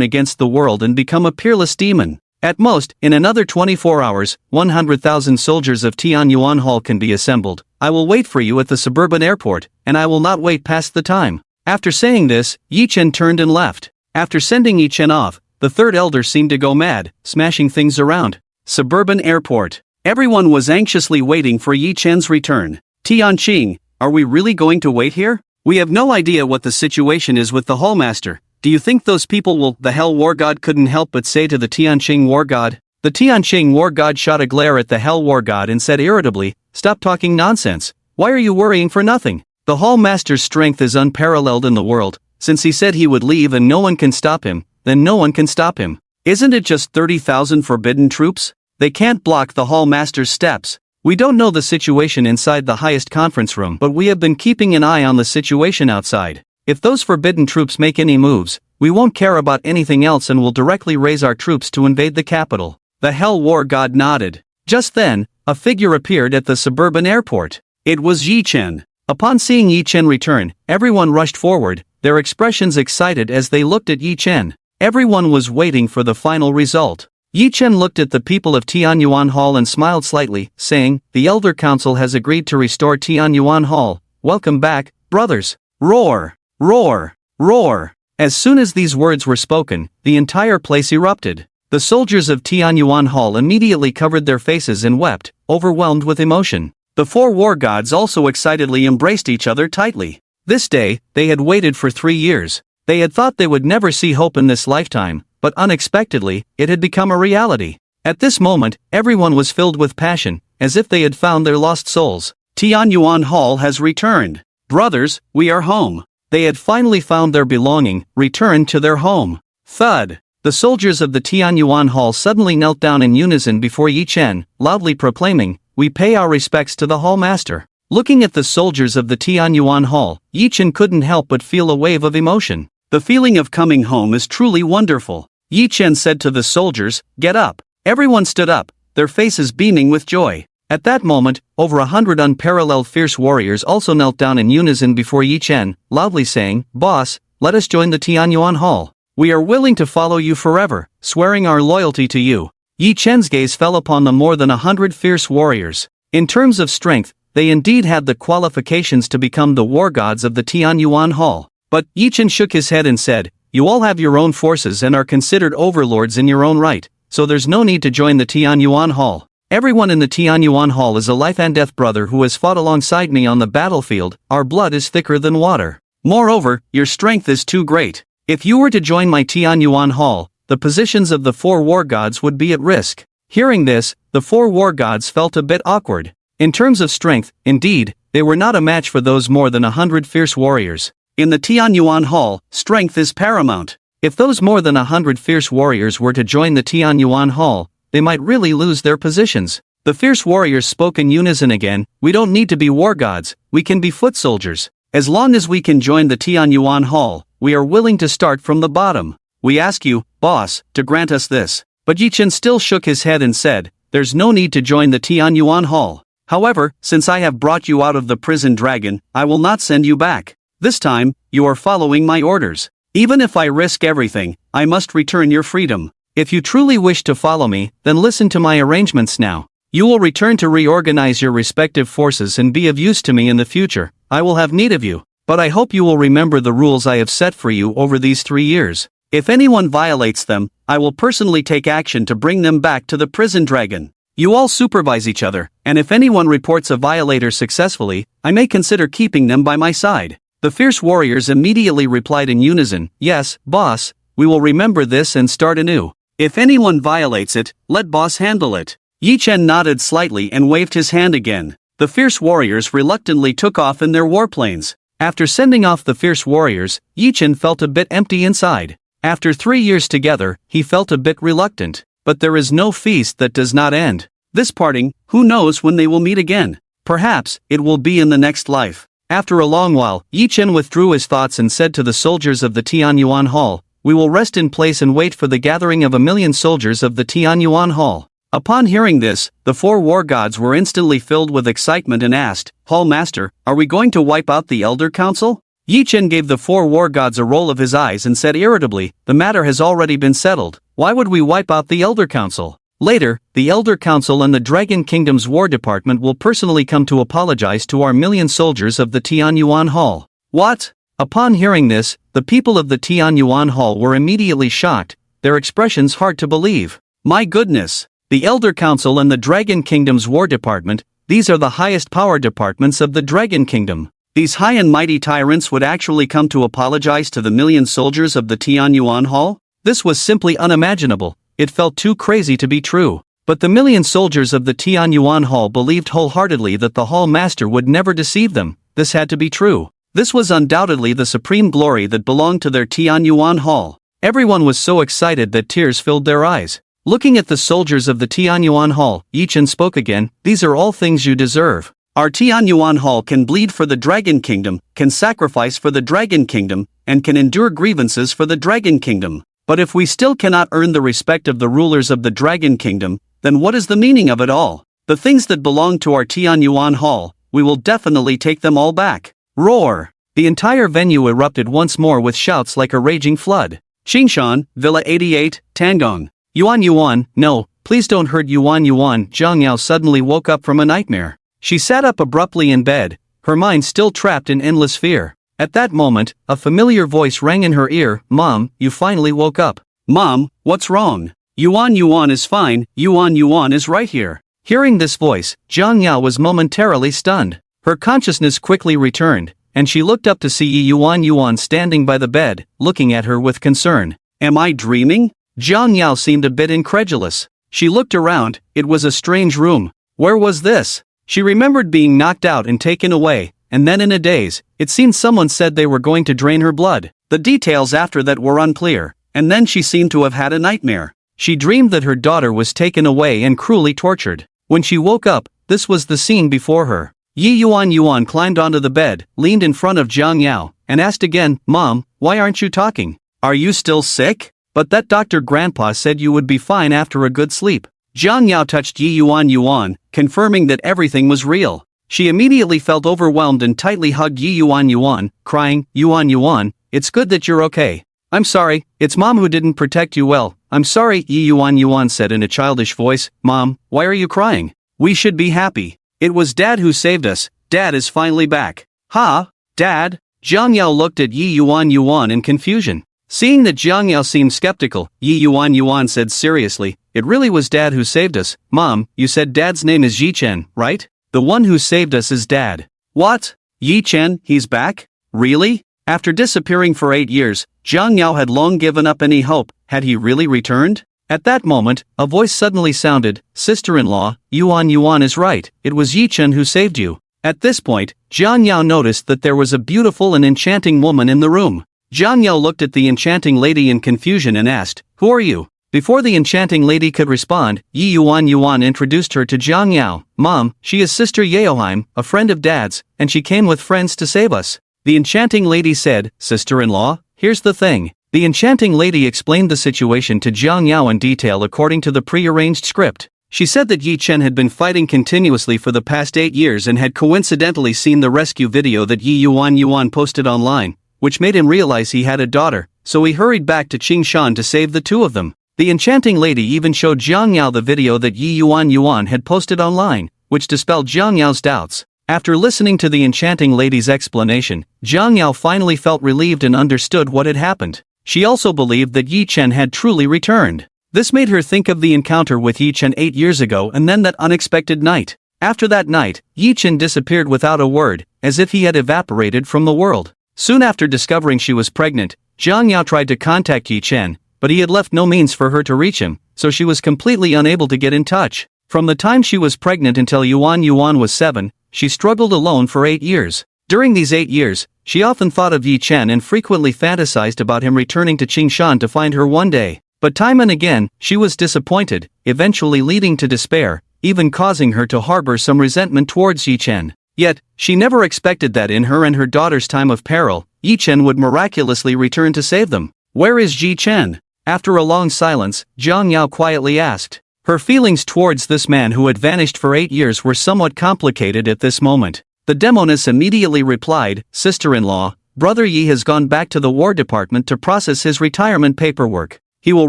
against the world and become a peerless demon. At most, in another 24 hours, 100,000 soldiers of Tianyuan Hall can be assembled. I will wait for you at the suburban airport, and I will not wait past the time. After saying this, Yi Chen turned and left. After sending Yi Chen off, the third elder seemed to go mad, smashing things around. Suburban airport. Everyone was anxiously waiting for Yi Chen's return. Tianqing, are we really going to wait here? We have no idea what the situation is with the Hallmaster. Do you think those people will? The Hell War God couldn't help but say to the Tianqing War God. The Tianqing War God shot a glare at the Hell War God and said irritably, stop talking nonsense. Why are you worrying for nothing? The Hallmaster's strength is unparalleled in the world. Since he said he would leave and no one can stop him, then no one can stop him. Isn't it just 30,000 forbidden troops? They can't block the Hallmaster's steps. We don't know the situation inside the highest conference room, but we have been keeping an eye on the situation outside. If those forbidden troops make any moves, we won't care about anything else and will directly raise our troops to invade the capital. The Hell War God nodded. Just then, a figure appeared at the suburban airport. It was Yi Chen. Upon seeing Yi Chen return, everyone rushed forward, their expressions excited as they looked at Yi Chen. Everyone was waiting for the final result. Yi Chen looked at the people of Tianyuan Hall and smiled slightly, saying, the Elder Council has agreed to restore Tianyuan Hall. Welcome back, brothers. Roar! Roar! Roar! As soon as these words were spoken, the entire place erupted. The soldiers of Tianyuan Hall immediately covered their faces and wept, overwhelmed with emotion. The 4 war gods also excitedly embraced each other tightly. This day, they had waited for 3 years. They had thought they would never see hope in this lifetime, but unexpectedly, it had become a reality. At this moment, everyone was filled with passion, as if they had found their lost souls. Tianyuan Hall has returned. Brothers, we are home. They had finally found their belonging, returned to their home. Thud! The soldiers of the Tianyuan Hall suddenly knelt down in unison before Yi Chen, loudly proclaiming, "We pay our respects to the Hall Master." Looking at the soldiers of the Tianyuan Hall, Yi Chen couldn't help but feel a wave of emotion. The feeling of coming home is truly wonderful. Yi Chen said to the soldiers, "Get up." Everyone stood up, their faces beaming with joy. At that moment, over 100 unparalleled fierce warriors also knelt down in unison before Yi Chen, loudly saying, "Boss, let us join the Tianyuan Hall. We are willing to follow you forever, swearing our loyalty to you." Yi Chen's gaze fell upon the more than 100 fierce warriors. In terms of strength, they indeed had the qualifications to become the war gods of the Tianyuan Hall. But Yi Chen shook his head and said, "You all have your own forces and are considered overlords in your own right, so there's no need to join the Tianyuan Hall. Everyone in the Tianyuan Hall is a life and death brother who has fought alongside me on the battlefield. Our blood is thicker than water. Moreover, your strength is too great. If you were to join my Tianyuan Hall, the positions of the 4 war gods would be at risk." Hearing this, the 4 war gods felt a bit awkward. In terms of strength, indeed, they were not a match for those more than 100 fierce warriors. In the Tianyuan Hall, strength is paramount. If those more than 100 fierce warriors were to join the Tianyuan Hall, they might really lose their positions. The fierce warriors spoke in unison again, "We don't need to be war gods, we can be foot soldiers. As long as we can join the Tianyuan Hall, we are willing to start from the bottom. We ask you, boss, to grant us this." But Yi Chen still shook his head and said, "There's no need to join the Tianyuan Hall. However, since I have brought you out of the prison dragon, I will not send you back. This time, you are following my orders. Even if I risk everything, I must return your freedom. If you truly wish to follow me, then listen to my arrangements now. You will return to reorganize your respective forces and be of use to me in the future. I will have need of you, but I hope you will remember the rules I have set for you over these 3 years. If anyone violates them, I will personally take action to bring them back to the prison dragon. You all supervise each other, and if anyone reports a violator successfully, I may consider keeping them by my side." The fierce warriors immediately replied in unison, "Yes, boss, we will remember this and start anew. If anyone violates it, let boss handle it." Yi Chen nodded slightly and waved his hand again. The fierce warriors reluctantly took off in their warplanes. After sending off the fierce warriors, Yi Chen felt a bit empty inside. After 3 years together, he felt a bit reluctant. But there is no feast that does not end. This parting, who knows when they will meet again? Perhaps, it will be in the next life. After a long while, Yi Chen withdrew his thoughts and said to the soldiers of the Tianyuan Hall, "We will rest in place and wait for the gathering of 1,000,000 soldiers of the Tianyuan Hall." Upon hearing this, the 4 war gods were instantly filled with excitement and asked, "Hall Master, are we going to wipe out the Elder Council?" Yi Chen gave the 4 war gods a roll of his eyes and said irritably, "The matter has already been settled. Why would we wipe out the Elder Council? Later, the Elder Council and the Dragon Kingdom's War Department will personally come to apologize to our 1,000,000 soldiers of the Tianyuan Hall." What? Upon hearing this, the people of the Tianyuan Hall were immediately shocked, their expressions hard to believe. My goodness! The Elder Council and the Dragon Kingdom's War Department, these are the highest power departments of the Dragon Kingdom. These high and mighty tyrants would actually come to apologize to the 1,000,000 soldiers of the Tianyuan Hall? This was simply unimaginable. It felt too crazy to be true. But the 1,000,000 soldiers of the Tianyuan Hall believed wholeheartedly that the Hall Master would never deceive them. This had to be true. This was undoubtedly the supreme glory that belonged to their Tianyuan Hall. Everyone was so excited that tears filled their eyes. Looking at the soldiers of the Tianyuan Hall, Yi Chen spoke again, "These are all things you deserve. Our Tianyuan Hall can bleed for the Dragon Kingdom, can sacrifice for the Dragon Kingdom, and can endure grievances for the Dragon Kingdom. But if we still cannot earn the respect of the rulers of the Dragon Kingdom, then what is the meaning of it all? The things that belong to our Tianyuan Hall, we will definitely take them all back." Roar! The entire venue erupted once more with shouts like a raging flood. Qingshan, Villa 88, Tangong. Yuan Yuan, no, please don't hurt Yuan Yuan. Zhang Yao suddenly woke up from a nightmare. She sat up abruptly in bed, her mind still trapped in endless fear. At that moment, a familiar voice rang in her ear, "Mom, you finally woke up." "Mom, what's wrong?" "Yuan Yuan is fine, Yuan Yuan is right here." Hearing this voice, Zhang Yao was momentarily stunned. Her consciousness quickly returned, and she looked up to see Yuan Yuan standing by the bed, looking at her with concern. "Am I dreaming?" Zhang Yao seemed a bit incredulous. She looked around. It was a strange room. Where was this? She remembered being knocked out and taken away, and then in a daze, it seemed someone said they were going to drain her blood. The details after that were unclear, and then she seemed to have had a nightmare. She dreamed that her daughter was taken away and cruelly tortured. When she woke up, this was the scene before her. Yi Yuan climbed onto the bed, leaned in front of Jiang Yao, and asked again, "Mom, why aren't you talking? Are you still sick? But that Dr. Grandpa said you would be fine after a good sleep." Jiang Yao touched Yi Yuan, confirming that everything was real. She immediately felt overwhelmed and tightly hugged Yi Yuan, crying, Yuan, it's good that you're okay. I'm sorry, it's Mom who didn't protect you well. I'm sorry, Yi Yuan said in a childish voice. Mom, why are you crying? We should be happy. It was Dad who saved us. Dad is finally back. Huh? Dad? Jiang Yao looked at Yi Yuan in confusion. Seeing that Jiang Yao seemed skeptical, Yi Yuan said seriously, it really was Dad who saved us. Mom, you said Dad's name is Yi Chen, right? The one who saved us is Dad. What? Yi Chen, he's back? Really? After disappearing for 8 years, Jiang Yao had long given up any hope. Had he really returned? At that moment, a voice suddenly sounded, Sister-in-law, Yuan is right, it was Yi Chen who saved you. At this point, Jiang Yao noticed that there was a beautiful and enchanting woman in the room. Jiang Yao looked at the enchanting lady in confusion and asked, who are you? Before the enchanting lady could respond, Yi Yuan introduced her to Jiang Yao. Mom, she is Sister Yaoheim, a friend of Dad's, and she came with friends to save us. The enchanting lady said, Sister-in-law, here's the thing. The enchanting lady explained the situation to Jiang Yao in detail according to the pre-arranged script. She said that Yi Chen had been fighting continuously for the past 8 years and had coincidentally seen the rescue video that Yi Yuan posted online, which made him realize he had a daughter, so he hurried back to Qingshan to save the two of them. The enchanting lady even showed Jiang Yao the video that Yi Yuan had posted online, which dispelled Jiang Yao's doubts. After listening to the enchanting lady's explanation, Jiang Yao finally felt relieved and understood what had happened. She also believed that Yi Chen had truly returned. This made her think of the encounter with Yi Chen 8 years ago and then that unexpected night. After that night, Yi Chen disappeared without a word, as if he had evaporated from the world. Soon after discovering she was pregnant, Jiang Yao tried to contact Yi Chen, but he had left no means for her to reach him, so she was completely unable to get in touch. From the time she was pregnant until Yuan was 7, she struggled alone for 8 years. During these 8 years, she often thought of Yi Chen and frequently fantasized about him returning to Qingshan to find her one day. But time and again, she was disappointed, eventually leading to despair, even causing her to harbor some resentment towards Yi Chen. Yet, she never expected that in her and her daughter's time of peril, Yi Chen would miraculously return to save them. Where is Yi Chen? After a long silence, Jiang Yao quietly asked. Her feelings towards this man who had vanished for 8 years were somewhat complicated at this moment. The demoness immediately replied, Sister-in-law, Brother Yi has gone back to the War Department to process his retirement paperwork. He will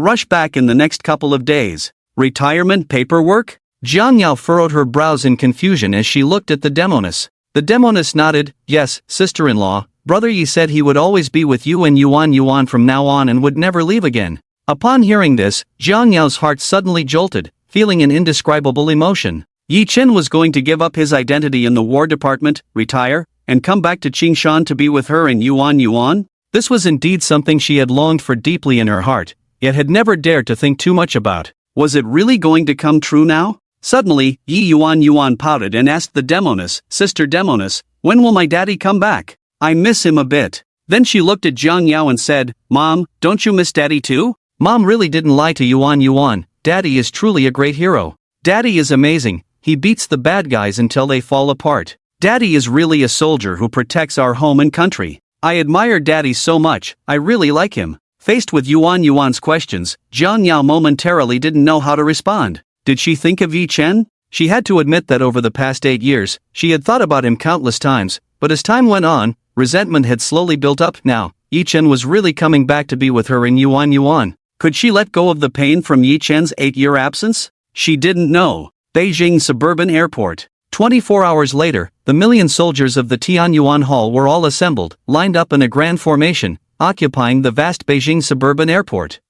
rush back in the next couple of days. Retirement paperwork? Jiang Yao furrowed her brows in confusion as she looked at the demoness. The demoness nodded, yes, Sister-in-law, Brother Yi said he would always be with you and Yuan from now on and would never leave again. Upon hearing this, Jiang Yao's heart suddenly jolted, feeling an indescribable emotion. Yi Chen was going to give up his identity in the War Department, retire, and come back to Qingshan to be with her and Yuan? This was indeed something she had longed for deeply in her heart, yet had never dared to think too much about. Was it really going to come true now? Suddenly, Yi Yuan pouted and asked the demoness, Sister Demoness, when will my daddy come back? I miss him a bit. Then she looked at Jiang Yao and said, Mom, don't you miss Daddy too? Mom really didn't lie to Yuan. Daddy is truly a great hero. Daddy is amazing, he beats the bad guys until they fall apart. Daddy is really a soldier who protects our home and country. I admire Daddy so much, I really like him. Faced with Yuan's questions, Jiang Yao momentarily didn't know how to respond. Did she think of Yi Chen? She had to admit that over the past 8 years, she had thought about him countless times, but as time went on, resentment had slowly built up. Now, Yi Chen was really coming back to be with her in Yuan. Could she let go of the pain from Yi Chen's 8-year absence? She didn't know. Beijing Suburban Airport. 24 hours later, the million soldiers of the Tianyuan Hall were all assembled, lined up in a grand formation, occupying the vast Beijing Suburban Airport.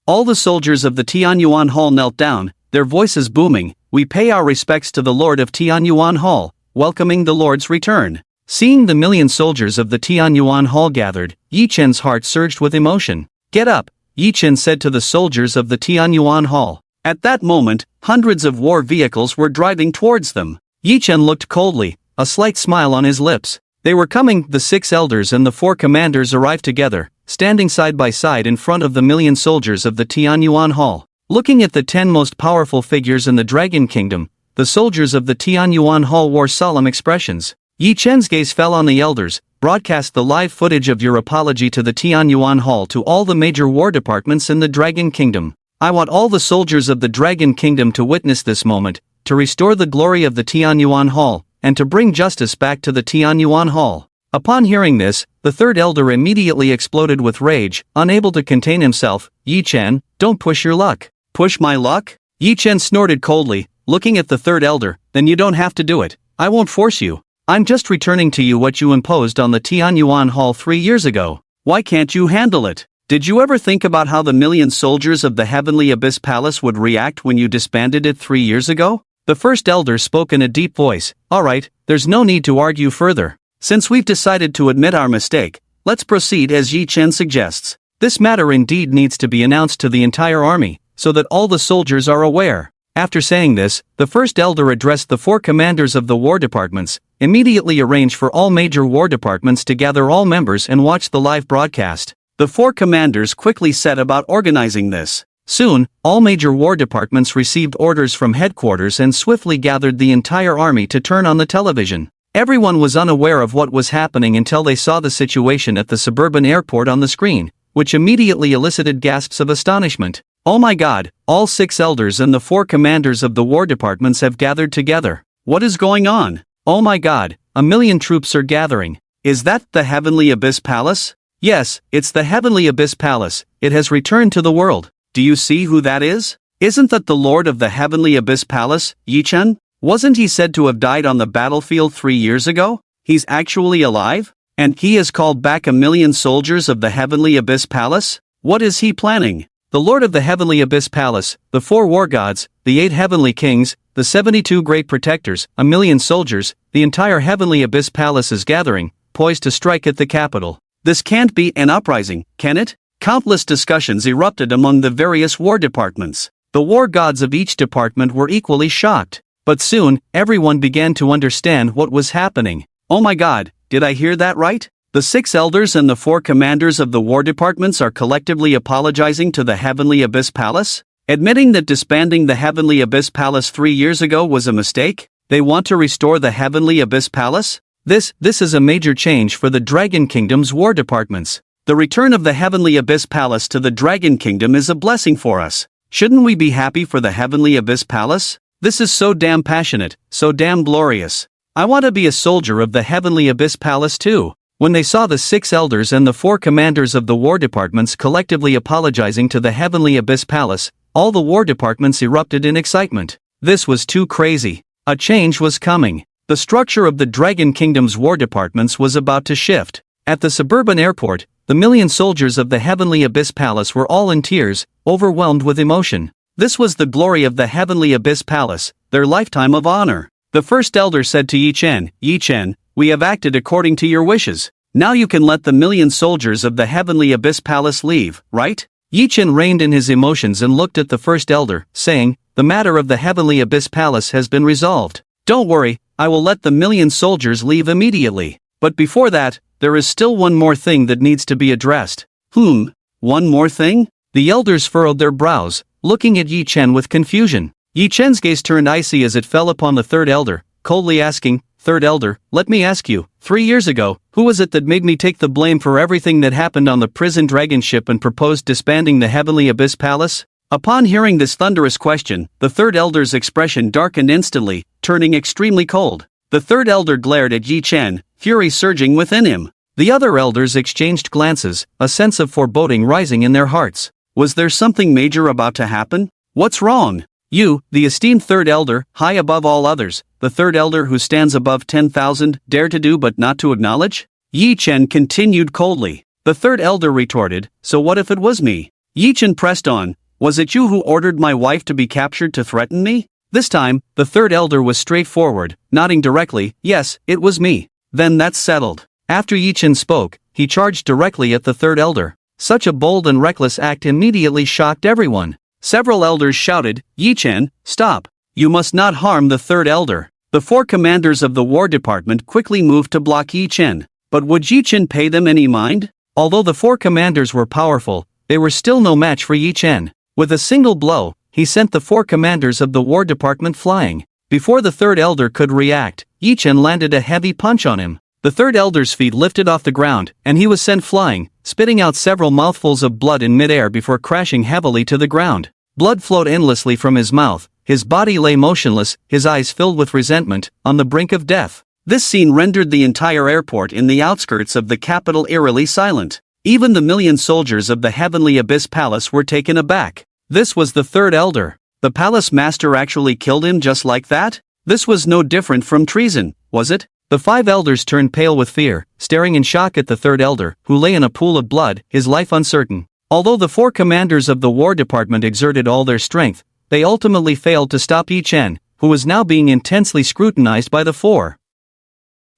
All the soldiers of the Tianyuan Hall knelt down, their voices booming, we pay our respects to the Lord of Tianyuan Hall, welcoming the Lord's return. Seeing the million soldiers of the Tianyuan Hall gathered, Yi Chen's heart surged with emotion. Get up, Yi Chen said to the soldiers of the Tianyuan Hall. At that moment, hundreds of war vehicles were driving towards them. Yi Chen looked coldly, a slight smile on his lips. They were coming. The 6 elders and the 4 commanders arrived together, standing side by side in front of the million soldiers of the Tianyuan Hall. Looking at the 10 most powerful figures in the Dragon Kingdom, the soldiers of the Tianyuan Hall wore solemn expressions. Yi Chen's gaze fell on the elders. Broadcast the live footage of your apology to the Tianyuan Hall to all the major war departments in the Dragon Kingdom. I want all the soldiers of the Dragon Kingdom to witness this moment, to restore the glory of the Tianyuan Hall, and to bring justice back to the Tianyuan Hall. Upon hearing this, the 3rd elder immediately exploded with rage, unable to contain himself. Yi Chen, don't push your luck. Push my luck? Yi Chen snorted coldly, looking at the 3rd elder. Then you don't have to do it. I won't force you. I'm just returning to you what you imposed on the Tianyuan Hall 3 years ago. Why can't you handle it? Did you ever think about how the million soldiers of the Heavenly Abyss Palace would react when you disbanded it 3 years ago? The 1st elder spoke in a deep voice. Alright, there's no need to argue further. Since we've decided to admit our mistake, let's proceed as Yi Chen suggests. This matter indeed needs to be announced to the entire army, so that all the soldiers are aware. After saying this, the 1st elder addressed the 4 commanders of the war departments, immediately arranged for all major war departments to gather all members and watch the live broadcast. The 4 commanders quickly set about organizing this. Soon, all major war departments received orders from headquarters and swiftly gathered the entire army to turn on the television. Everyone was unaware of what was happening until they saw the situation at the suburban airport on the screen, which immediately elicited gasps of astonishment. Oh my God, all 6 elders and the 4 commanders of the war departments have gathered together. What is going on? Oh my God, a million troops are gathering. Is that the Heavenly Abyss Palace? Yes, it's the Heavenly Abyss Palace. It has returned to the world. Do you see who that is? Isn't that the Lord of the Heavenly Abyss Palace, Yi Chen? Wasn't he said to have died on the battlefield 3 years ago? He's actually alive? And he has called back a million soldiers of the Heavenly Abyss Palace? What is he planning? The Lord of the Heavenly Abyss Palace, the 4 war gods, the 8 heavenly kings, the 72 great protectors, a million soldiers, the entire Heavenly Abyss Palace is gathering, poised to strike at the capital. This can't be an uprising, can it? Countless discussions erupted among the various war departments. The war gods of each department were equally shocked. But soon, everyone began to understand what was happening. Oh my God, did I hear that right? The 6 elders and the 4 commanders of the war departments are collectively apologizing to the Heavenly Abyss Palace? Admitting that disbanding the Heavenly Abyss Palace 3 years ago was a mistake? They want to restore the Heavenly Abyss Palace? This is a major change for the Dragon Kingdom's war departments. The return of the Heavenly Abyss Palace to the Dragon Kingdom is a blessing for us. Shouldn't we be happy for the Heavenly Abyss Palace? This is so damn passionate, so damn glorious. I want to be a soldier of the Heavenly Abyss Palace too. When they saw the 6 elders and the 4 commanders of the war departments collectively apologizing to the Heavenly Abyss Palace, all the war departments erupted in excitement. This was too crazy. A change was coming. The structure of the Dragon Kingdom's war departments was about to shift. At the suburban airport, the million soldiers of the Heavenly Abyss Palace were all in tears, overwhelmed with emotion. This was the glory of the Heavenly Abyss Palace, their lifetime of honor. The 1st elder said to Yi Chen, Yi Chen, we have acted according to your wishes. Now you can let the million soldiers of the Heavenly Abyss Palace leave, right? Yi Chen reined in his emotions and looked at the 1st elder, saying, the matter of the Heavenly Abyss Palace has been resolved. Don't worry, I will let the million soldiers leave immediately. But before that, there is still one more thing that needs to be addressed. One more thing? The elders furrowed their brows, looking at Yi Chen with confusion. Yi Chen's gaze turned icy as it fell upon the 3rd elder, coldly asking, 3rd elder, let me ask you, 3 years ago, who was it that made me take the blame for everything that happened on the prison dragon ship and proposed disbanding the Heavenly Abyss Palace? Upon hearing this thunderous question, the 3rd elder's expression darkened instantly, turning extremely cold. The 3rd elder glared at Yi Chen, fury surging within him. The other elders exchanged glances, a sense of foreboding rising in their hearts. Was there something major about to happen? What's wrong? You, the esteemed 3rd elder, high above all others, the 3rd elder who stands above 10,000, dare to do but not to acknowledge? Yi Chen continued coldly. The 3rd elder retorted, so what if it was me? Yi Chen pressed on, was it you who ordered my wife to be captured to threaten me? This time, the 3rd elder was straightforward, nodding directly, yes, it was me. Then that's settled. After Yi Chen spoke, he charged directly at the 3rd elder. Such a bold and reckless act immediately shocked everyone. Several elders shouted, Yi Chen, stop. You must not harm the third elder. The 4 commanders of the War Department quickly moved to block Yi Chen. But would Yi Chen pay them any mind? Although the 4 commanders were powerful, they were still no match for Yi Chen. With a single blow, he sent the 4 commanders of the War Department flying. Before the third elder could react, Yi Chen landed a heavy punch on him. The third elder's feet lifted off the ground, and he was sent flying, spitting out several mouthfuls of blood in midair before crashing heavily to the ground. Blood flowed endlessly from his mouth, his body lay motionless, his eyes filled with resentment, on the brink of death. This scene rendered the entire airport in the outskirts of the capital eerily silent. Even the million soldiers of the Heavenly Abyss Palace were taken aback. This was the third elder. The palace master actually killed him just like that? This was no different from treason, was it? The 5 elders turned pale with fear, staring in shock at the third elder, who lay in a pool of blood, his life uncertain. Although the 4 commanders of the War Department exerted all their strength, they ultimately failed to stop Yi Chen, who was now being intensely scrutinized by the 4.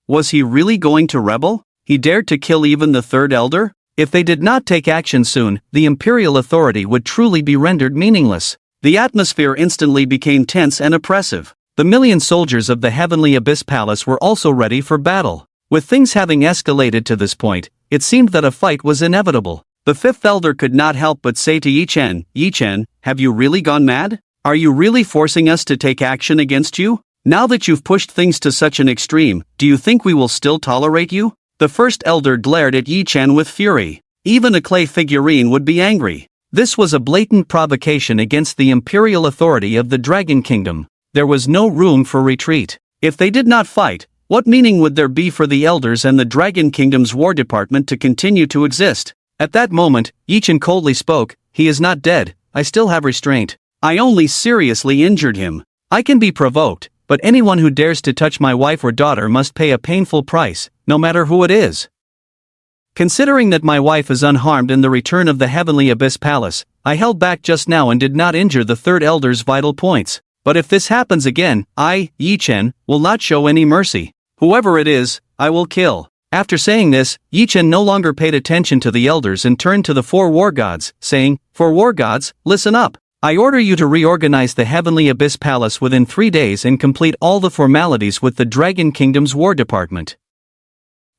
Was he really going to rebel? He dared to kill even the third elder? If they did not take action soon, the imperial authority would truly be rendered meaningless. The atmosphere instantly became tense and oppressive. The million soldiers of the Heavenly Abyss Palace were also ready for battle. With things having escalated to this point, it seemed that a fight was inevitable. The 5th elder could not help but say to Yi Chen, have you really gone mad? Are you really forcing us to take action against you? Now that you've pushed things to such an extreme, do you think we will still tolerate you? The 1st elder glared at Yi Chen with fury. Even a clay figurine would be angry. This was a blatant provocation against the imperial authority of the Dragon Kingdom. There was no room for retreat. If they did not fight, what meaning would there be for the elders and the Dragon Kingdom's War Department to continue to exist? At that moment, Yi Chen coldly spoke, he is not dead, I still have restraint. I only seriously injured him. I can be provoked, but anyone who dares to touch my wife or daughter must pay a painful price, no matter who it is. Considering that my wife is unharmed in the return of the Heavenly Abyss Palace, I held back just now and did not injure the third elder's vital points. But if this happens again, I, Yi Chen, will not show any mercy. Whoever it is, I will kill. After saying this, Yi Chen no longer paid attention to the elders and turned to the 4 war gods, saying, 4 war gods, listen up. I order you to reorganize the Heavenly Abyss Palace within 3 days and complete all the formalities with the Dragon Kingdom's War Department.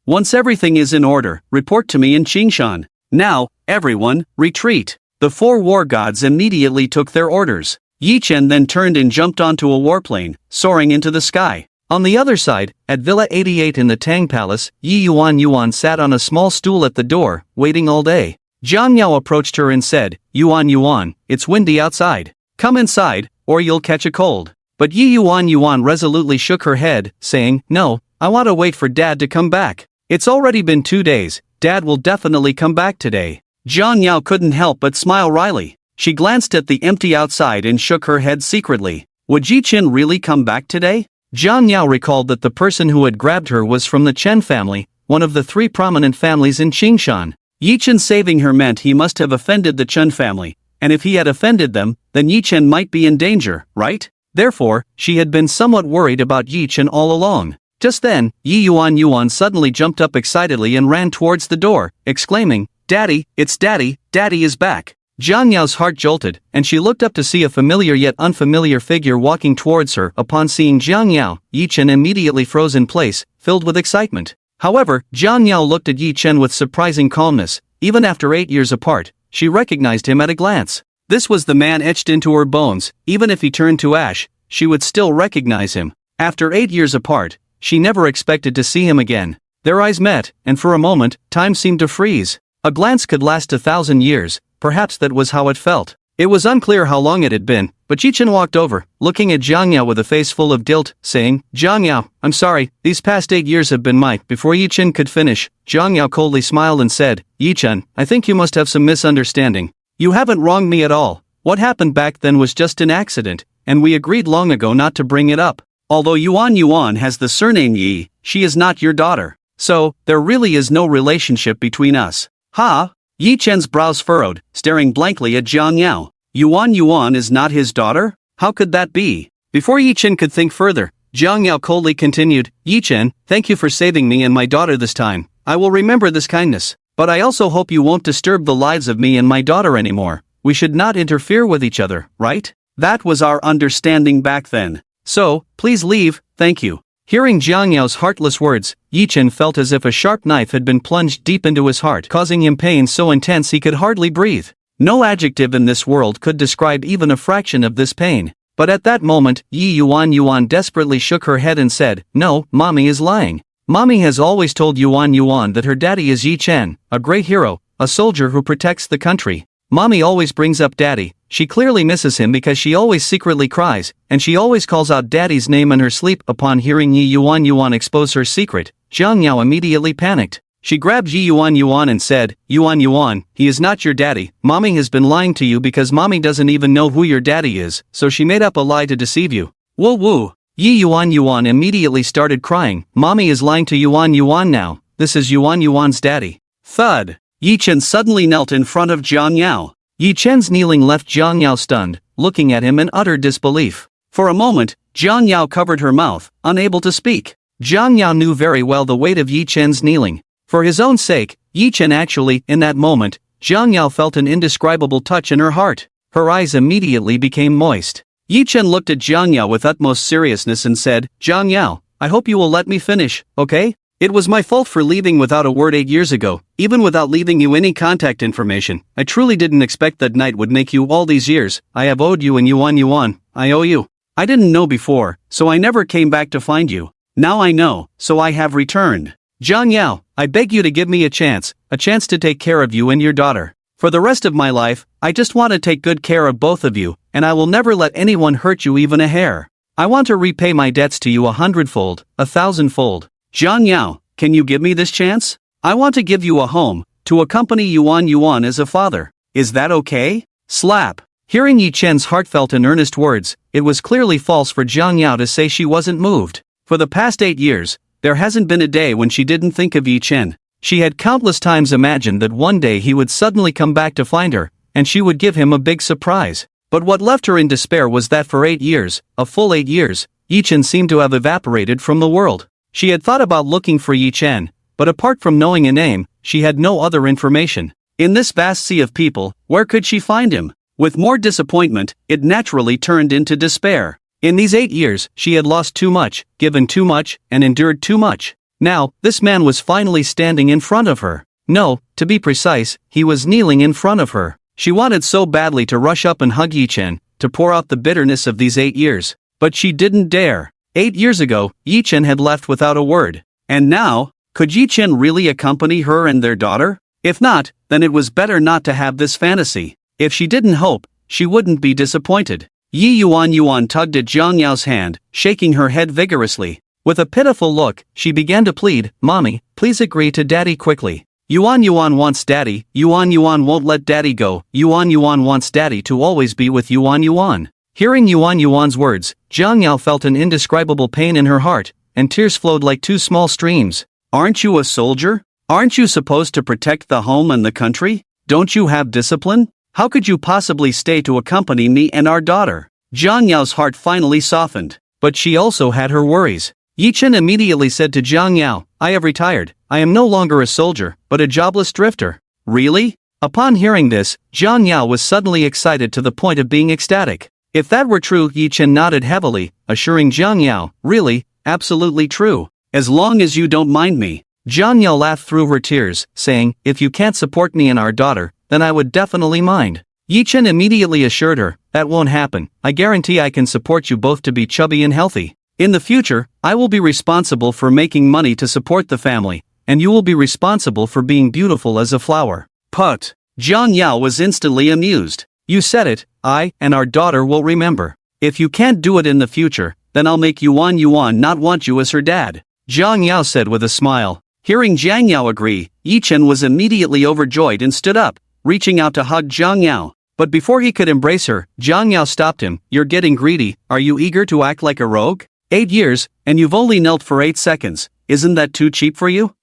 Once everything is in order, report to me in Qingshan. Now, everyone, retreat. The 4 war gods immediately took their orders. Yi Chen then turned and jumped onto a warplane, soaring into the sky. On the other side, at Villa 88 in the Tang Palace, Yi Yuan sat on a small stool at the door, waiting all day. Jiang Yao approached her and said, Yuan, it's windy outside. Come inside, or you'll catch a cold. But Yi Yuan resolutely shook her head, saying, no, I want to wait for Dad to come back. It's already been 2 days, Dad will definitely come back today. Jiang Yao couldn't help but smile wryly. She glanced at the empty outside and shook her head secretly. Would Yi Chen really come back today? Jiang Yao recalled that the person who had grabbed her was from the Chen family, one of the 3 prominent families in Qingshan. Yi Chen saving her meant he must have offended the Chen family, and if he had offended them, then Yi Chen might be in danger, right? Therefore, she had been somewhat worried about Yi Chen all along. Just then, Yi Yuan suddenly jumped up excitedly and ran towards the door, exclaiming, Daddy, it's Daddy, Daddy is back. Jiang Yao's heart jolted, and she looked up to see a familiar yet unfamiliar figure walking towards her. Upon seeing Jiang Yao, Yi Chen immediately froze in place, filled with excitement. However, Jiang Yao looked at Yi Chen with surprising calmness. Even after 8 years apart, she recognized him at a glance. This was the man etched into her bones. Even if he turned to ash, she would still recognize him. After 8 years apart, she never expected to see him again. Their eyes met, and for a moment, time seemed to freeze. A glance could last 1,000 years, perhaps that was how it felt. It was unclear how long it had been, but Yi Chen walked over, looking at Jiang Yao with a face full of guilt, saying, Jiang Yao, I'm sorry, these past 8 years have been mine. Before Yi Chen could finish, Jiang Yao coldly smiled and said, Yi Chen, I think you must have some misunderstanding. You haven't wronged me at all. What happened back then was just an accident, and we agreed long ago not to bring it up. Although Yuan has the surname Yi, she is not your daughter. So, there really is no relationship between us. Ha! Yi Chen's brows furrowed, staring blankly at Jiang Yao. Yuan is not his daughter? How could that be? Before Yi Chen could think further, Jiang Yao coldly continued, Yi Chen, thank you for saving me and my daughter this time. I will remember this kindness. But I also hope you won't disturb the lives of me and my daughter anymore. we should not interfere with each other, right? That was our understanding back then. So, please leave, thank you. Hearing Jiang Yao's heartless words, Yi Chen felt as if a sharp knife had been plunged deep into his heart, causing him pain so intense he could hardly breathe. No adjective in this world could describe even a fraction of this pain. But at that moment, Yi Yuan desperately shook her head and said, "No, Mommy is lying. Mommy has always told Yuan that her daddy is Yi Chen, a great hero, a soldier who protects the country. Mommy always brings up daddy. She clearly misses him because she always secretly cries, and she always calls out daddy's name in her sleep." Upon hearing Yi Yuan expose her secret, Jiang Yao immediately panicked. She grabbed Yi Yuan and said, Yuan, he is not your daddy. Mommy has been lying to you because Mommy doesn't even know who your daddy is, so she made up a lie to deceive you. Woo woo. Yi Yuan immediately started crying. Mommy is lying to Yuan now. This is Yuan's daddy. Thud. Yi Chen suddenly knelt in front of Jiang Yao. Yi Chen's kneeling left Jiang Yao stunned, looking at him in utter disbelief. For a moment, Jiang Yao covered her mouth, unable to speak. Jiang Yao knew very well the weight of Yi Chen's kneeling. For his own sake, Yi Chen actually, in that moment, Jiang Yao felt an indescribable touch in her heart. Her eyes immediately became moist. Yi Chen looked at Jiang Yao with utmost seriousness and said, "Jiang Yao, I hope you will let me finish, okay? It was my fault for leaving without a word 8 years ago, even without leaving you any contact information. I truly didn't expect that night would make you all these years. I have owed you in Yuan, I owe you. I didn't know before, so I never came back to find you. Now I know, so I have returned. Jiang Yao, I beg you to give me a chance to take care of you and your daughter. For the rest of my life, I just want to take good care of both of you, and I will never let anyone hurt you even a hair. I want to repay my debts to you 100-fold, 1,000-fold. Jiang Yao, can you give me this chance? I want to give you a home, to accompany Yuan as a father. Is that okay?" Slap. Hearing Yi Chen's heartfelt and earnest words, it was clearly false for Jiang Yao to say she wasn't moved. For the past 8 years, there hasn't been a day when she didn't think of Yi Chen. She had countless times imagined that one day he would suddenly come back to find her, and she would give him a big surprise. But what left her in despair was that for 8 years, a full 8 years, Yi Chen seemed to have evaporated from the world. She had thought about looking for Yi Chen, but apart from knowing a name, she had no other information. In this vast sea of people, where could she find him? With more disappointment, it naturally turned into despair. In these 8 years, she had lost too much, given too much, and endured too much. Now, this man was finally standing in front of her. No, to be precise, he was kneeling in front of her. She wanted so badly to rush up and hug Yi Chen, to pour out the bitterness of these 8 years. But she didn't dare. 8 years ago, Yi Chen had left without a word. And now, could Yi Chen really accompany her and their daughter? If not, then it was better not to have this fantasy. If she didn't hope, she wouldn't be disappointed. Yi Yuan tugged at Jiang Yao's hand, shaking her head vigorously. With a pitiful look, she began to plead, "Mommy, please agree to daddy quickly. Yuan wants daddy, Yuan won't let daddy go, Yuan wants daddy to always be with Yuan. Hearing Yuan's words, Jiang Yao felt an indescribable pain in her heart, and tears flowed like 2 small streams. Aren't you a soldier? Aren't you supposed to protect the home and the country? Don't you have discipline? How could you possibly stay to accompany me and our daughter?" Jiang Yao's heart finally softened. But she also had her worries. Yi Chen immediately said to Jiang Yao, "I have retired. I am no longer a soldier, but a jobless drifter." Really? Upon hearing this, Jiang Yao was suddenly excited to the point of being ecstatic. If that were true, Yi Chen nodded heavily, assuring Jiang Yao, "Really, absolutely true. As long as you don't mind me." Jiang Yao laughed through her tears, saying, "If you can't support me and our daughter, then I would definitely mind." Yi Chen immediately assured her, "That won't happen. I guarantee I can support you both to be chubby and healthy. In the future, I will be responsible for making money to support the family, and you will be responsible for being beautiful as a flower." Put. Jiang Yao was instantly amused. "You said it, I and our daughter will remember. If you can't do it in the future, then I'll make Yuan not want you as her dad," Jiang Yao said with a smile. Hearing Jiang Yao agree, Yi Chen was immediately overjoyed and stood up, reaching out to hug Jiang Yao. But before he could embrace her, Jiang Yao stopped him. "You're getting greedy. Are you eager to act like a rogue? 8 years, and you've only knelt for 8 seconds. Isn't that too cheap for you?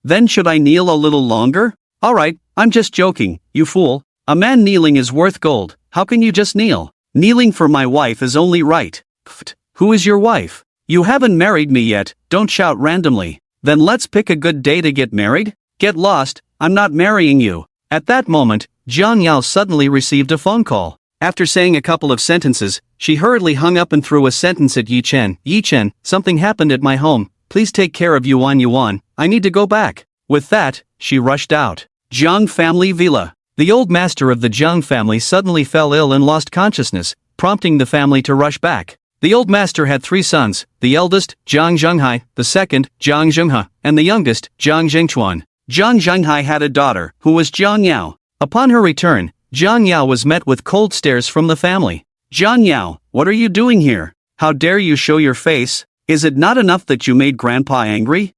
Then should I kneel a little longer? Alright, I'm just joking, you fool. A man kneeling is worth gold. How can you just kneel? Kneeling for my wife is only right." Pfft. Who is your wife? You haven't married me yet. Don't shout randomly. Then let's pick a good day to get married. Get lost, I'm not marrying you. At that moment, Jiang Yao suddenly received a phone call. After saying a couple of sentences, she hurriedly hung up and threw a sentence at Yi Chen. Yi Chen, something happened at my home, please take care of Yuan Yuan, I need to go back. With that, she rushed out. Jiang family villa. The old master of the Jiang family suddenly fell ill and lost consciousness, prompting the family to rush back. The old master had 3 sons, the eldest, Jiang Zhenghai, the second, Jiang Zhenghe, and the youngest, Jiang Zhengchuan. Jiang Zhenghai had a daughter, who was Jiang Yao. Upon her return, Jiang Yao was met with cold stares from the family. Jiang Yao, what are you doing here? How dare you show your face? Is it not enough that you made Grandpa angry?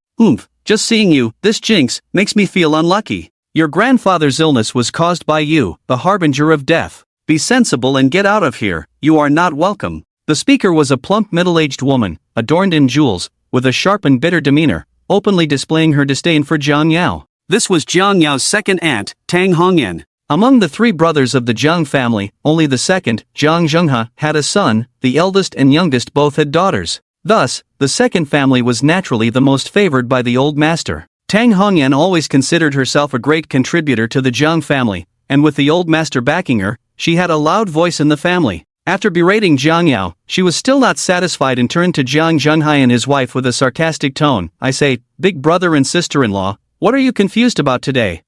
Just seeing you, this jinx, makes me feel unlucky. Your grandfather's illness was caused by you, the harbinger of death. Be sensible and get out of here, you are not welcome. The speaker was a plump middle-aged woman, adorned in jewels, with a sharp and bitter demeanor, openly displaying her disdain for Jiang Yao. This was Jiang Yao's second aunt, Tang Hongyan. Among the 3 brothers of the Jiang family, only the second, Jiang Zhenghe, had a son, the eldest and youngest both had daughters. Thus, the second family was naturally the most favored by the old master. Tang Hongyan always considered herself a great contributor to the Jiang family, and with the old master backing her, she had a loud voice in the family. After berating Jiang Yao, she was still not satisfied and turned to Jiang Zhenghai and his wife with a sarcastic tone. I say, big brother and sister-in-law, what are you confused about today?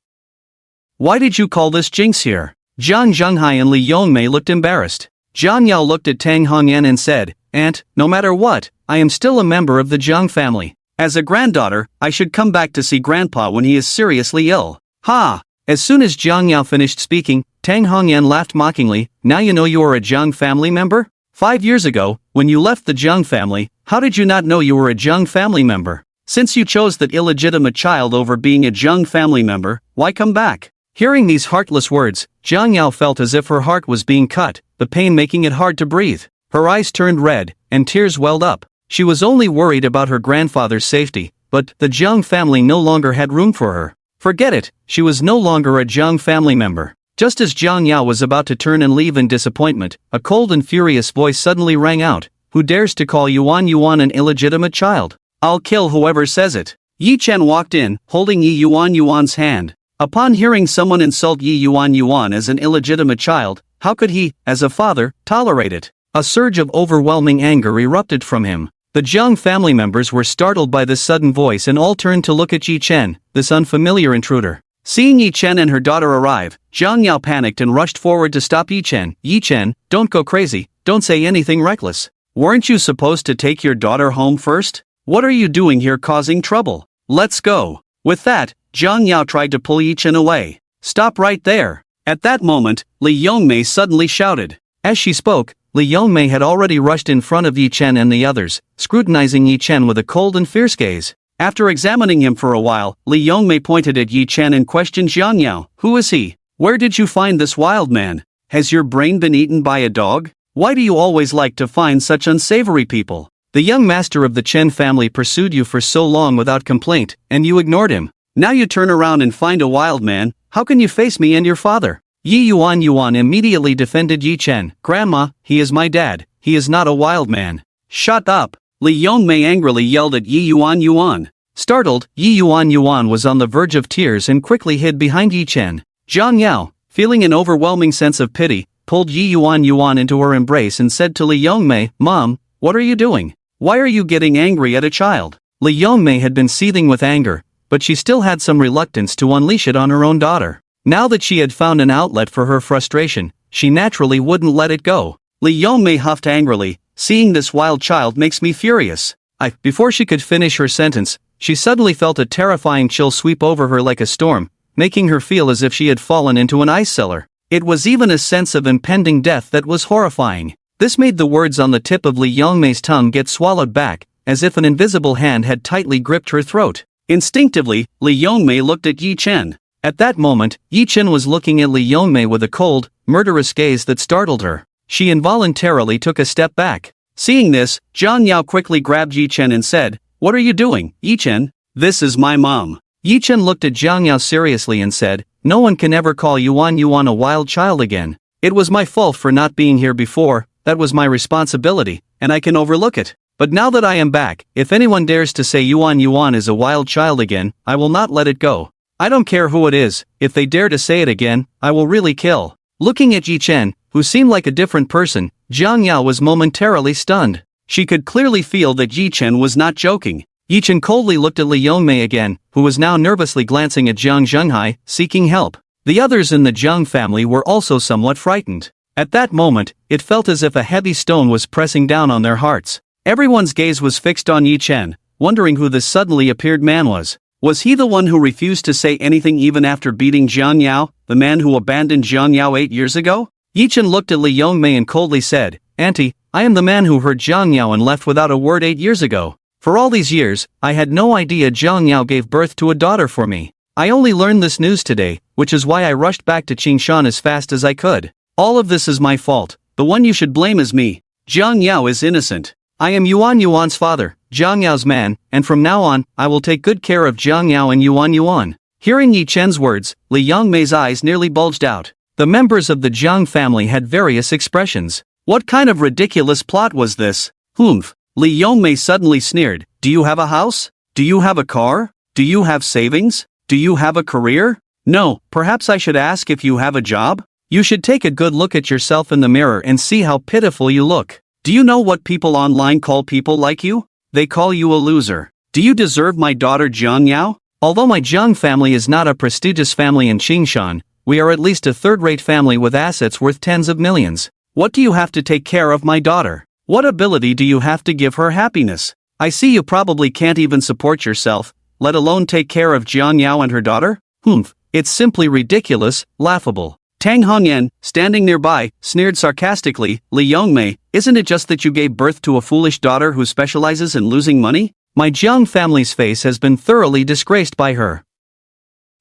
Why did you call this jinx here? Jiang Zhenghai and Li Yongmei looked embarrassed. Jiang Yao looked at Tang Hongyan and said, Aunt, no matter what, I am still a member of the Jiang family. As a granddaughter, I should come back to see Grandpa when he is seriously ill. Ha! As soon as Jiang Yao finished speaking, Tang Hongyan laughed mockingly. Now you know you are a Jiang family member? 5 years ago, when you left the Jiang family, how did you not know you were a Jiang family member? Since you chose that illegitimate child over being a Jiang family member, why come back? Hearing these heartless words, Jiang Yao felt as if her heart was being cut, the pain making it hard to breathe. Her eyes turned red, and tears welled up. She was only worried about her grandfather's safety, but the Jiang family no longer had room for her. Forget it, she was no longer a Jiang family member. Just as Jiang Yao was about to turn and leave in disappointment, a cold and furious voice suddenly rang out. Who dares to call Yuan Yuan an illegitimate child? I'll kill whoever says it. Yi Chen walked in, holding Yi Yuan Yuan's hand. Upon hearing someone insult Yi Yuan Yuan as an illegitimate child, how could he, as a father, tolerate it? A surge of overwhelming anger erupted from him. The Jiang family members were startled by this sudden voice and all turned to look at Yi Chen, this unfamiliar intruder. Seeing Yi Chen and her daughter arrive, Jiang Yao panicked and rushed forward to stop Yi Chen. Yi Chen, don't go crazy, don't say anything reckless. Weren't you supposed to take your daughter home first? What are you doing here causing trouble? Let's go. With that, Jiang Yao tried to pull Yi Chen away. Stop right there. At that moment, Li Yongmei suddenly shouted. As she spoke, Li Yongmei had already rushed in front of Yi Chen and the others, scrutinizing Yi Chen with a cold and fierce gaze. After examining him for a while, Li Yongmei pointed at Yi Chen and questioned Jiang Yao. Who is he? Where did you find this wild man? Has your brain been eaten by a dog? Why do you always like to find such unsavory people? The young master of the Chen family pursued you for so long without complaint, and you ignored him. Now you turn around and find a wild man. How can you face me and your father? Yi Yuan Yuan immediately defended Yi Chen. Grandma, he is my dad, he is not a wild man. Shut up! Li Yongmei angrily yelled at Yi Yuan Yuan. Startled, Yi Yuan Yuan was on the verge of tears and quickly hid behind Yi Chen. Jiang Yao, feeling an overwhelming sense of pity, pulled Yi Yuan Yuan into her embrace and said to Li Yongmei, Mom, what are you doing? Why are you getting angry at a child? Li Yongmei had been seething with anger, but she still had some reluctance to unleash it on her own daughter. Now that she had found an outlet for her frustration, she naturally wouldn't let it go. Li Yongmei huffed angrily, seeing this wild child makes me furious. Before she could finish her sentence, she suddenly felt a terrifying chill sweep over her like a storm, making her feel as if she had fallen into an ice cellar. It was even a sense of impending death that was horrifying. This made the words on the tip of Li Yongmei's tongue get swallowed back, as if an invisible hand had tightly gripped her throat. Instinctively, Li Yongmei looked at Yi Chen. At that moment, Yi Chen was looking at Li Yongmei with a cold, murderous gaze that startled her. She involuntarily took a step back. Seeing this, Jiang Yao quickly grabbed Yi Chen and said, What are you doing, Yi Chen? This is my mom. Yi Chen looked at Jiang Yao seriously and said, No one can ever call Yuan Yuan a wild child again. It was my fault for not being here before, that was my responsibility, and I can overlook it. But now that I am back, if anyone dares to say Yuan Yuan is a wild child again, I will not let it go. I don't care who it is, if they dare to say it again, I will really kill. Looking at Yi Chen, who seemed like a different person, Jiang Yao was momentarily stunned. She could clearly feel that Yi Chen was not joking. Yi Chen coldly looked at Li Yongmei again, who was now nervously glancing at Jiang Zhenghai, seeking help. The others in the Jiang family were also somewhat frightened. At that moment, it felt as if a heavy stone was pressing down on their hearts. Everyone's gaze was fixed on Yi Chen, wondering who this suddenly appeared man was. Was he the one who refused to say anything even after beating Jiang Yao, the man who abandoned Jiang Yao 8 years ago? Yi Chen looked at Li Yongmei and coldly said, "Auntie, I am the man who hurt Jiang Yao and left without a word 8 years ago. For all these years, I had no idea Jiang Yao gave birth to a daughter for me. I only learned this news today, which is why I rushed back to Qingshan as fast as I could. All of this is my fault. The one you should blame is me. Jiang Yao is innocent. I am Yuan's father, Jiang Yao's man, and from now on, I will take good care of Jiang Yao and Yuan. Hearing Yi Chen's words, Li Yongmei's eyes nearly bulged out. The members of the Jiang family had various expressions. What kind of ridiculous plot was this? Humph. Li Yongmei suddenly sneered. Do you have a house? Do you have a car? Do you have savings? Do you have a career? No, perhaps I should ask if you have a job? You should take a good look at yourself in the mirror and see how pitiful you look. Do you know what people online call people like you? They call you a loser. Do you deserve my daughter Jiang Yao? Although my Jiang family is not a prestigious family in Qingshan, we are at least a third-rate family with assets worth tens of millions. What do you have to take care of my daughter? What ability do you have to give her happiness? I see you probably can't even support yourself, let alone take care of Jiang Yao and her daughter? Humph, it's simply ridiculous, laughable." Tang Hongyan, standing nearby, sneered sarcastically, "Li Yongmei, isn't it just that you gave birth to a foolish daughter who specializes in losing money? My Jiang family's face has been thoroughly disgraced by her.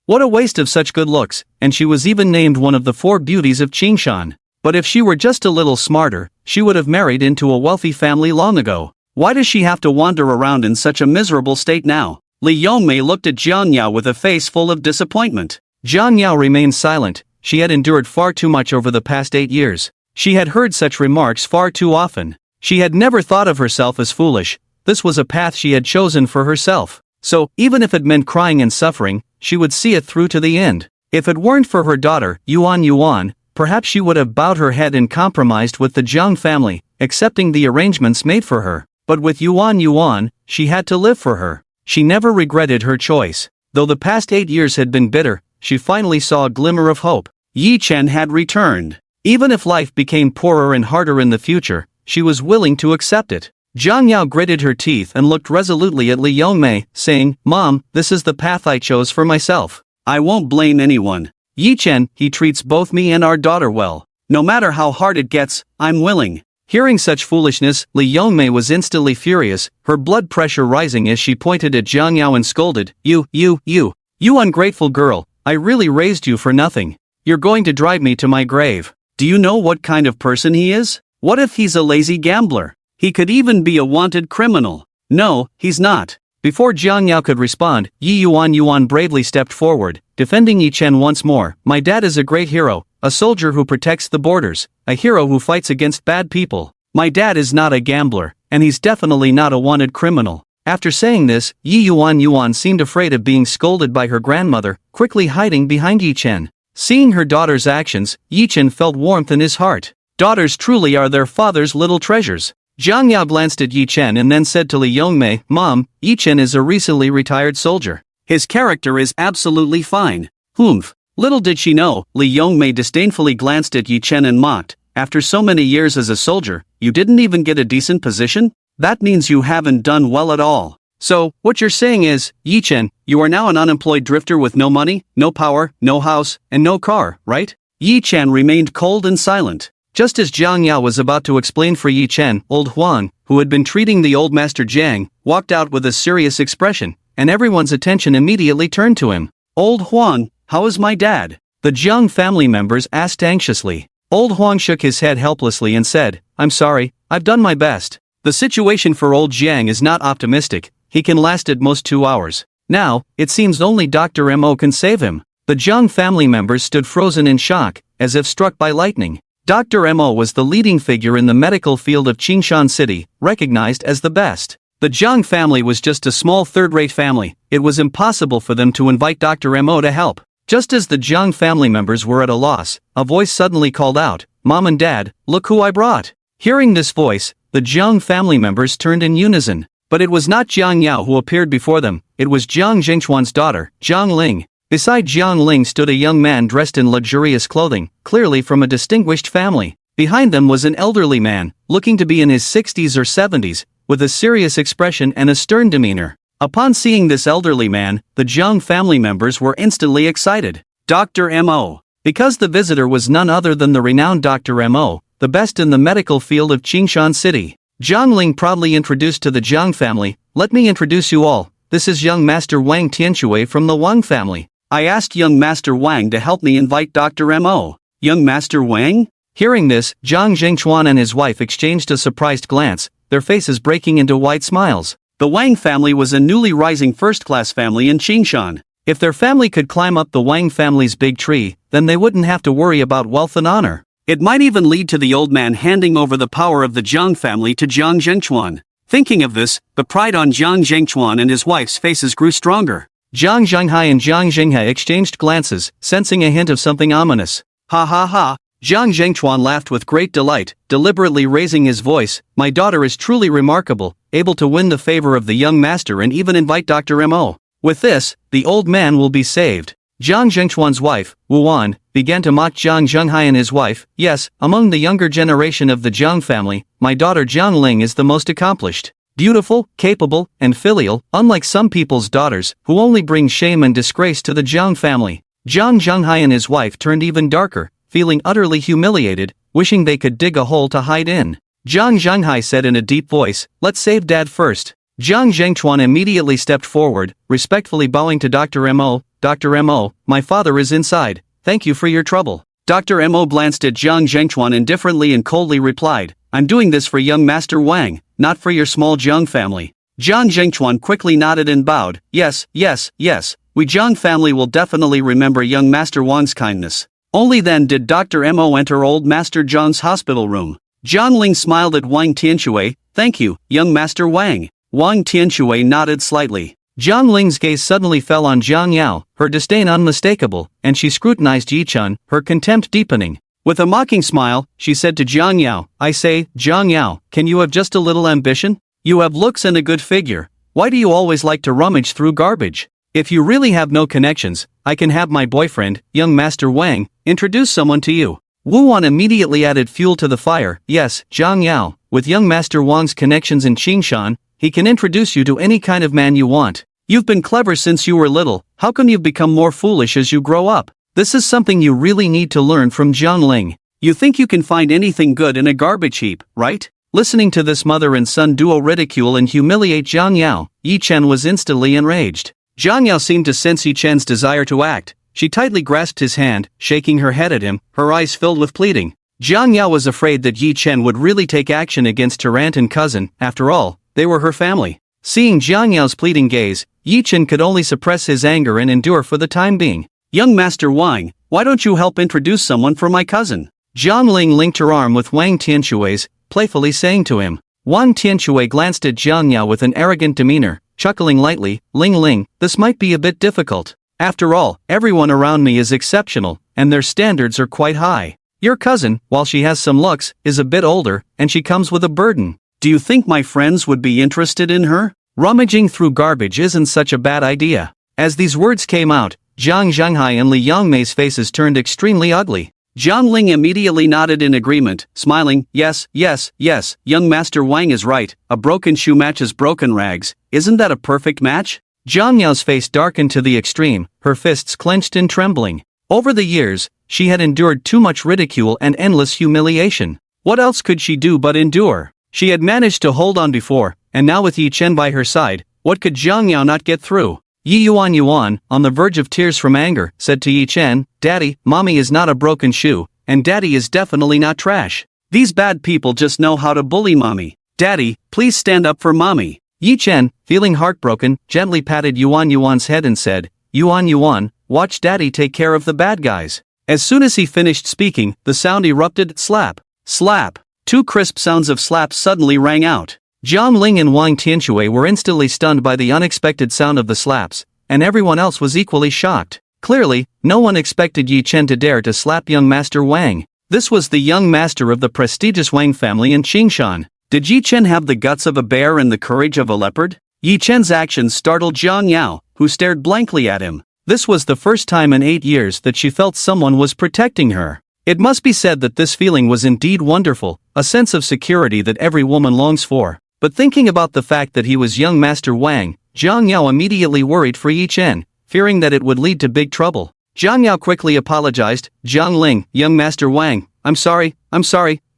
What a waste of such good looks, and she was even named one of the 4 beauties of Qingshan. But if she were just a little smarter, she would have married into a wealthy family long ago. Why does she have to wander around in such a miserable state now?" Li Yongmei looked at Jiang Yao with a face full of disappointment. Jiang Yao remained silent. She had endured far too much over the past 8 years. She had heard such remarks far too often. She had never thought of herself as foolish. This was a path she had chosen for herself. So, even if it meant crying and suffering, she would see it through to the end. If it weren't for her daughter, Yuan, perhaps she would have bowed her head and compromised with the Jiang family, accepting the arrangements made for her. But with Yuan, she had to live for her. She never regretted her choice. Though the past 8 years had been bitter, she finally saw a glimmer of hope. Yi Chen had returned. Even if life became poorer and harder in the future, she was willing to accept it. Jiang Yao gritted her teeth and looked resolutely at Li Yongmei, saying, "Mom, this is the path I chose for myself. I won't blame anyone. Yi Chen, he treats both me and our daughter well. No matter how hard it gets, I'm willing." Hearing such foolishness, Li Yongmei was instantly furious, her blood pressure rising as she pointed at Jiang Yao and scolded, You ungrateful girl, I really raised you for nothing. You're going to drive me to my grave. Do you know what kind of person he is? What if he's a lazy gambler? He could even be a wanted criminal. No, he's not. Before Jiang Yao could respond, Yuan bravely stepped forward, defending Yi Chen once more. "My dad is a great hero, a soldier who protects the borders, a hero who fights against bad people. My dad is not a gambler, and he's definitely not a wanted criminal." After saying this, Yuan seemed afraid of being scolded by her grandmother, quickly hiding behind Yi Chen. Seeing her daughter's actions, Yi Chen felt warmth in his heart. Daughters truly are their father's little treasures. Jiang Yao glanced at Yi Chen and then said to Li Yongmei, "Mom, Yi Chen is a recently retired soldier. His character is absolutely fine." Humph. Little did she know, Li Yongmei disdainfully glanced at Yi Chen and mocked, "After so many years as a soldier, you didn't even get a decent position? That means you haven't done well at all. So, what you're saying is, Yi Chen, you are now an unemployed drifter with no money, no power, no house, and no car, right?" Yi Chen remained cold and silent. Just as Jiang Yao was about to explain for Yi Chen, old Huang, who had been treating the old master Jiang, walked out with a serious expression, and everyone's attention immediately turned to him. "Old Huang, how is my dad?" The Jiang family members asked anxiously. Old Huang shook his head helplessly and said, "I'm sorry, I've done my best. The situation for old Jiang is not optimistic, he can last at most 2 hours. Now, it seems only Dr. Mo can save him." The Jiang family members stood frozen in shock, as if struck by lightning. Dr. Mo was the leading figure in the medical field of Qingshan City, recognized as the best. The Jiang family was just a small third-rate family. It was impossible for them to invite Dr. Mo to help. Just as the Jiang family members were at a loss, a voice suddenly called out, "Mom and Dad, look who I brought." Hearing this voice, the Jiang family members turned in unison. But it was not Jiang Yao who appeared before them, it was Jiang Zhengchuan's daughter, Jiang Ling. Beside Jiang Ling stood a young man dressed in luxurious clothing, clearly from a distinguished family. Behind them was an elderly man, looking to be in his 60s or 70s, with a serious expression and a stern demeanor. Upon seeing this elderly man, the Jiang family members were instantly excited. Dr. Mo. Because the visitor was none other than the renowned Dr. Mo, the best in the medical field of Qingshan City. Jiang Ling proudly introduced to the Jiang family, "Let me introduce you all, this is young Master Wang Tianshui from the Wang family. I asked young Master Wang to help me invite Dr. Mo." Young Master Wang? Hearing this, Jiang Zhengchuan and his wife exchanged a surprised glance, their faces breaking into wide smiles. The Wang family was a newly rising first-class family in Qingshan. If their family could climb up the Wang family's big tree, then they wouldn't have to worry about wealth and honor. It might even lead to the old man handing over the power of the Jiang family to Jiang Zhengchuan. Thinking of this, the pride on Jiang Zhengchuan and his wife's faces grew stronger. Jiang Zhenghai and Jiang Zhenghai exchanged glances, sensing a hint of something ominous. "Ha ha ha." Jiang Zhengchuan laughed with great delight, deliberately raising his voice, "My daughter is truly remarkable, able to win the favor of the young master and even invite Dr. Mo. With this, the old man will be saved." Jiang Zhengchuan's wife, Wu Wan, began to mock Jiang Zhenghai and his wife. "Yes, among the younger generation of the Jiang family, my daughter Jiang Ling is the most accomplished, beautiful, capable, and filial, unlike some people's daughters, who only bring shame and disgrace to the Jiang family." Jiang Zhenghai and his wife turned even darker, feeling utterly humiliated, wishing they could dig a hole to hide in. Jiang Zhenghai said in a deep voice, "Let's save Dad first." Jiang Zhengchuan immediately stepped forward, respectfully bowing to Dr. Mo. "Dr. Mo, my father is inside, thank you for your trouble." Dr. Mo glanced at Jiang Zhengchuan indifferently and coldly replied, "I'm doing this for young Master Wang, not for your small Jiang family." Jiang Zhengchuan quickly nodded and bowed, "Yes, yes, yes, we Jiang family will definitely remember young Master Wang's kindness." Only then did Dr. Mo enter old Master Zhang's hospital room. Jiang Ling smiled at Wang Tianshui, "Thank you, young Master Wang." Wang Tianshui nodded slightly. Jiang Ling's gaze suddenly fell on Jiang Yao, her disdain unmistakable, and she scrutinized Yi Chun, her contempt deepening. With a mocking smile, she said to Jiang Yao, "I say, Jiang Yao, can you have just a little ambition? You have looks and a good figure. Why do you always like to rummage through garbage? If you really have no connections, I can have my boyfriend, young Master Wang, introduce someone to you." Wu Wan immediately added fuel to the fire. "Yes, Jiang Yao, with young Master Wang's connections in Qingshan, he can introduce you to any kind of man you want. You've been clever since you were little, how come you've become more foolish as you grow up? This is something you really need to learn from Jiang Ling. You think you can find anything good in a garbage heap, right?" Listening to this mother and son duo ridicule and humiliate Jiang Yao, Yi Chen was instantly enraged. Jiang Yao seemed to sense Yi Chen's desire to act. She tightly grasped his hand, shaking her head at him, her eyes filled with pleading. Jiang Yao was afraid that Yi Chen would really take action against her aunt and cousin. After all, they were her family. Seeing Jiang Yao's pleading gaze, Yi Chen could only suppress his anger and endure for the time being. "Young Master Wang, why don't you help introduce someone for my cousin?" Jiang Ling linked her arm with Wang Tianshui's, playfully saying to him. Wang Tianshui glanced at Jiang Yao with an arrogant demeanor, chuckling lightly, "Ling Ling, this might be a bit difficult. After all, everyone around me is exceptional, and their standards are quite high. Your cousin, while she has some looks, is a bit older, and she comes with a burden. Do you think my friends would be interested in her? Rummaging through garbage isn't such a bad idea." As these words came out, Jiang Zhenghai and Li Yangmei's faces turned extremely ugly. Jiang Ling immediately nodded in agreement, smiling, "Yes, yes, yes, young Master Wang is right, a broken shoe matches broken rags, isn't that a perfect match?" Jiang Yao's face darkened to the extreme, her fists clenched and trembling. Over the years, she had endured too much ridicule and endless humiliation. What else could she do but endure? She had managed to hold on before, and now with Yi Chen by her side, what could Jiang Yao not get through? Yi Yuan, on the verge of tears from anger, said to Yi Chen, "Daddy, Mommy is not a broken shoe, and Daddy is definitely not trash. These bad people just know how to bully Mommy. Daddy, please stand up for Mommy." Yi Chen, feeling heartbroken, gently patted Yuan's head and said, Yuan, watch Daddy take care of the bad guys." As soon as he finished speaking, the sound erupted, slap, slap. Two crisp sounds of slaps suddenly rang out. Jiang Ling and Wang Tianshui were instantly stunned by the unexpected sound of the slaps, and everyone else was equally shocked. Clearly, no one expected Yi Chen to dare to slap young Master Wang. This was the young master of the prestigious Wang family in Qingshan. Did Yi Chen have the guts of a bear and the courage of a leopard? Yi Chen's actions startled Jiang Yao, who stared blankly at him. This was the first time in 8 years that she felt someone was protecting her. It must be said that this feeling was indeed wonderful, a sense of security that every woman longs for. But thinking about the fact that he was young Master Wang, Jiang Yao immediately worried for Yi Chen, fearing that it would lead to big trouble. Jiang Yao quickly apologized. Jiang Ling, young Master Wang, I'm sorry,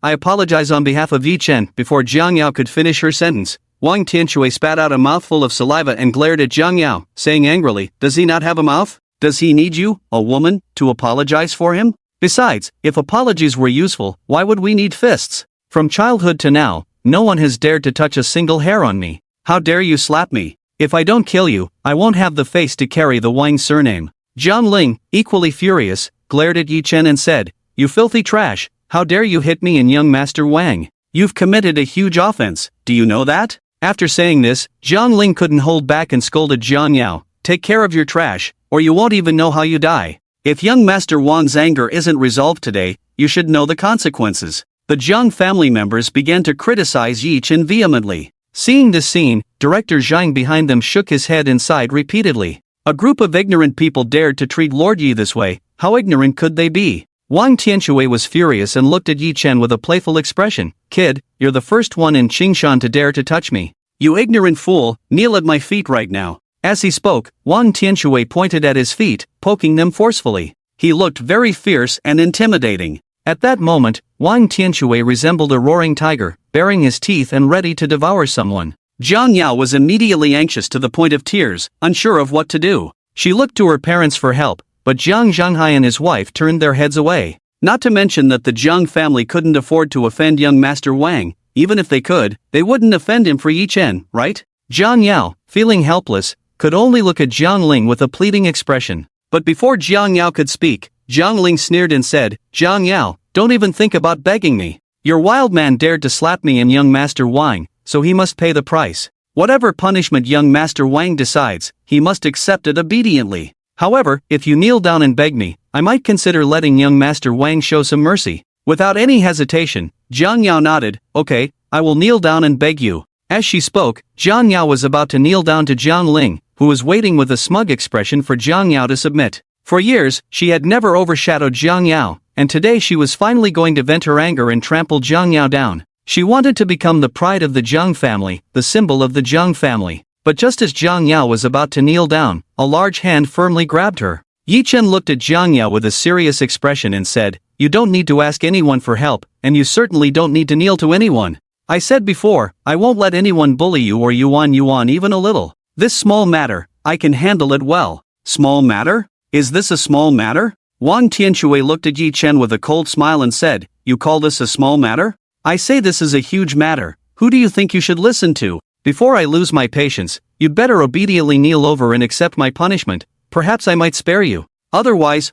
I apologize on behalf of Yi Chen. Before Jiang Yao could finish her sentence, Wang Tianshui spat out a mouthful of saliva and glared at Jiang Yao, saying angrily, does he not have a mouth? Does he need you, a woman, to apologize for him? Besides, if apologies were useful, why would we need fists? From childhood to now, no one has dared to touch a single hair on me. How dare you slap me? If I don't kill you, I won't have the face to carry the Wang surname. Jiang Ling, equally furious, glared at Yi Chen and said, you filthy trash, how dare you hit me and young Master Wang? You've committed a huge offense, do you know that? After saying this, Jiang Ling couldn't hold back and scolded Jiang Yao, take care of your trash, or you won't even know how you die. If young Master Wang's anger isn't resolved today, you should know the consequences. The Jiang family members began to criticize Yi Chen vehemently. Seeing this scene, Director Zhang behind them shook his head and sighed repeatedly. A group of ignorant people dared to treat Lord Yi this way, how ignorant could they be? Wang Tianshui was furious and looked at Yi Chen with a playful expression. Kid, you're the first one in Qingshan to dare to touch me. You ignorant fool, kneel at my feet right now. As he spoke, Wang Tianshui pointed at his feet, poking them forcefully. He looked very fierce and intimidating. At that moment, Wang Tianshui resembled a roaring tiger, baring his teeth and ready to devour someone. Jiang Yao was immediately anxious to the point of tears, unsure of what to do. She looked to her parents for help, but Jiang Zhanghai and his wife turned their heads away. Not to mention that the Jiang family couldn't afford to offend young Master Wang. Even if they could, they wouldn't offend him for Yi Chen, right? Jiang Yao, feeling helpless, could only look at Jiang Ling with a pleading expression. But before Jiang Yao could speak, Jiang Ling sneered and said, Jiang Yao, don't even think about begging me. Your wild man dared to slap me and young Master Wang, so he must pay the price. Whatever punishment young Master Wang decides, he must accept it obediently. However, if you kneel down and beg me, I might consider letting young Master Wang show some mercy. Without any hesitation, Jiang Yao nodded, okay, I will kneel down and beg you. As she spoke, Jiang Yao was about to kneel down to Jiang Ling, who was waiting with a smug expression for Jiang Yao to submit. For years, she had never overshadowed Jiang Yao, and today she was finally going to vent her anger and trample Jiang Yao down. She wanted to become the pride of the Jiang family, the symbol of the Jiang family. But just as Jiang Yao was about to kneel down, a large hand firmly grabbed her. Yi Chen looked at Jiang Yao with a serious expression and said, you don't need to ask anyone for help, and you certainly don't need to kneel to anyone. I said before, I won't let anyone bully you or yuan even a little. This small matter, I can handle it well. Small matter? Is this a small matter? Wang Tianshui looked at Yi Chen with a cold smile and said, you call this a small matter? I say this is a huge matter. Who do you think you should listen to? Before I lose my patience, you'd better obediently kneel over and accept my punishment. Perhaps I might spare you. Otherwise,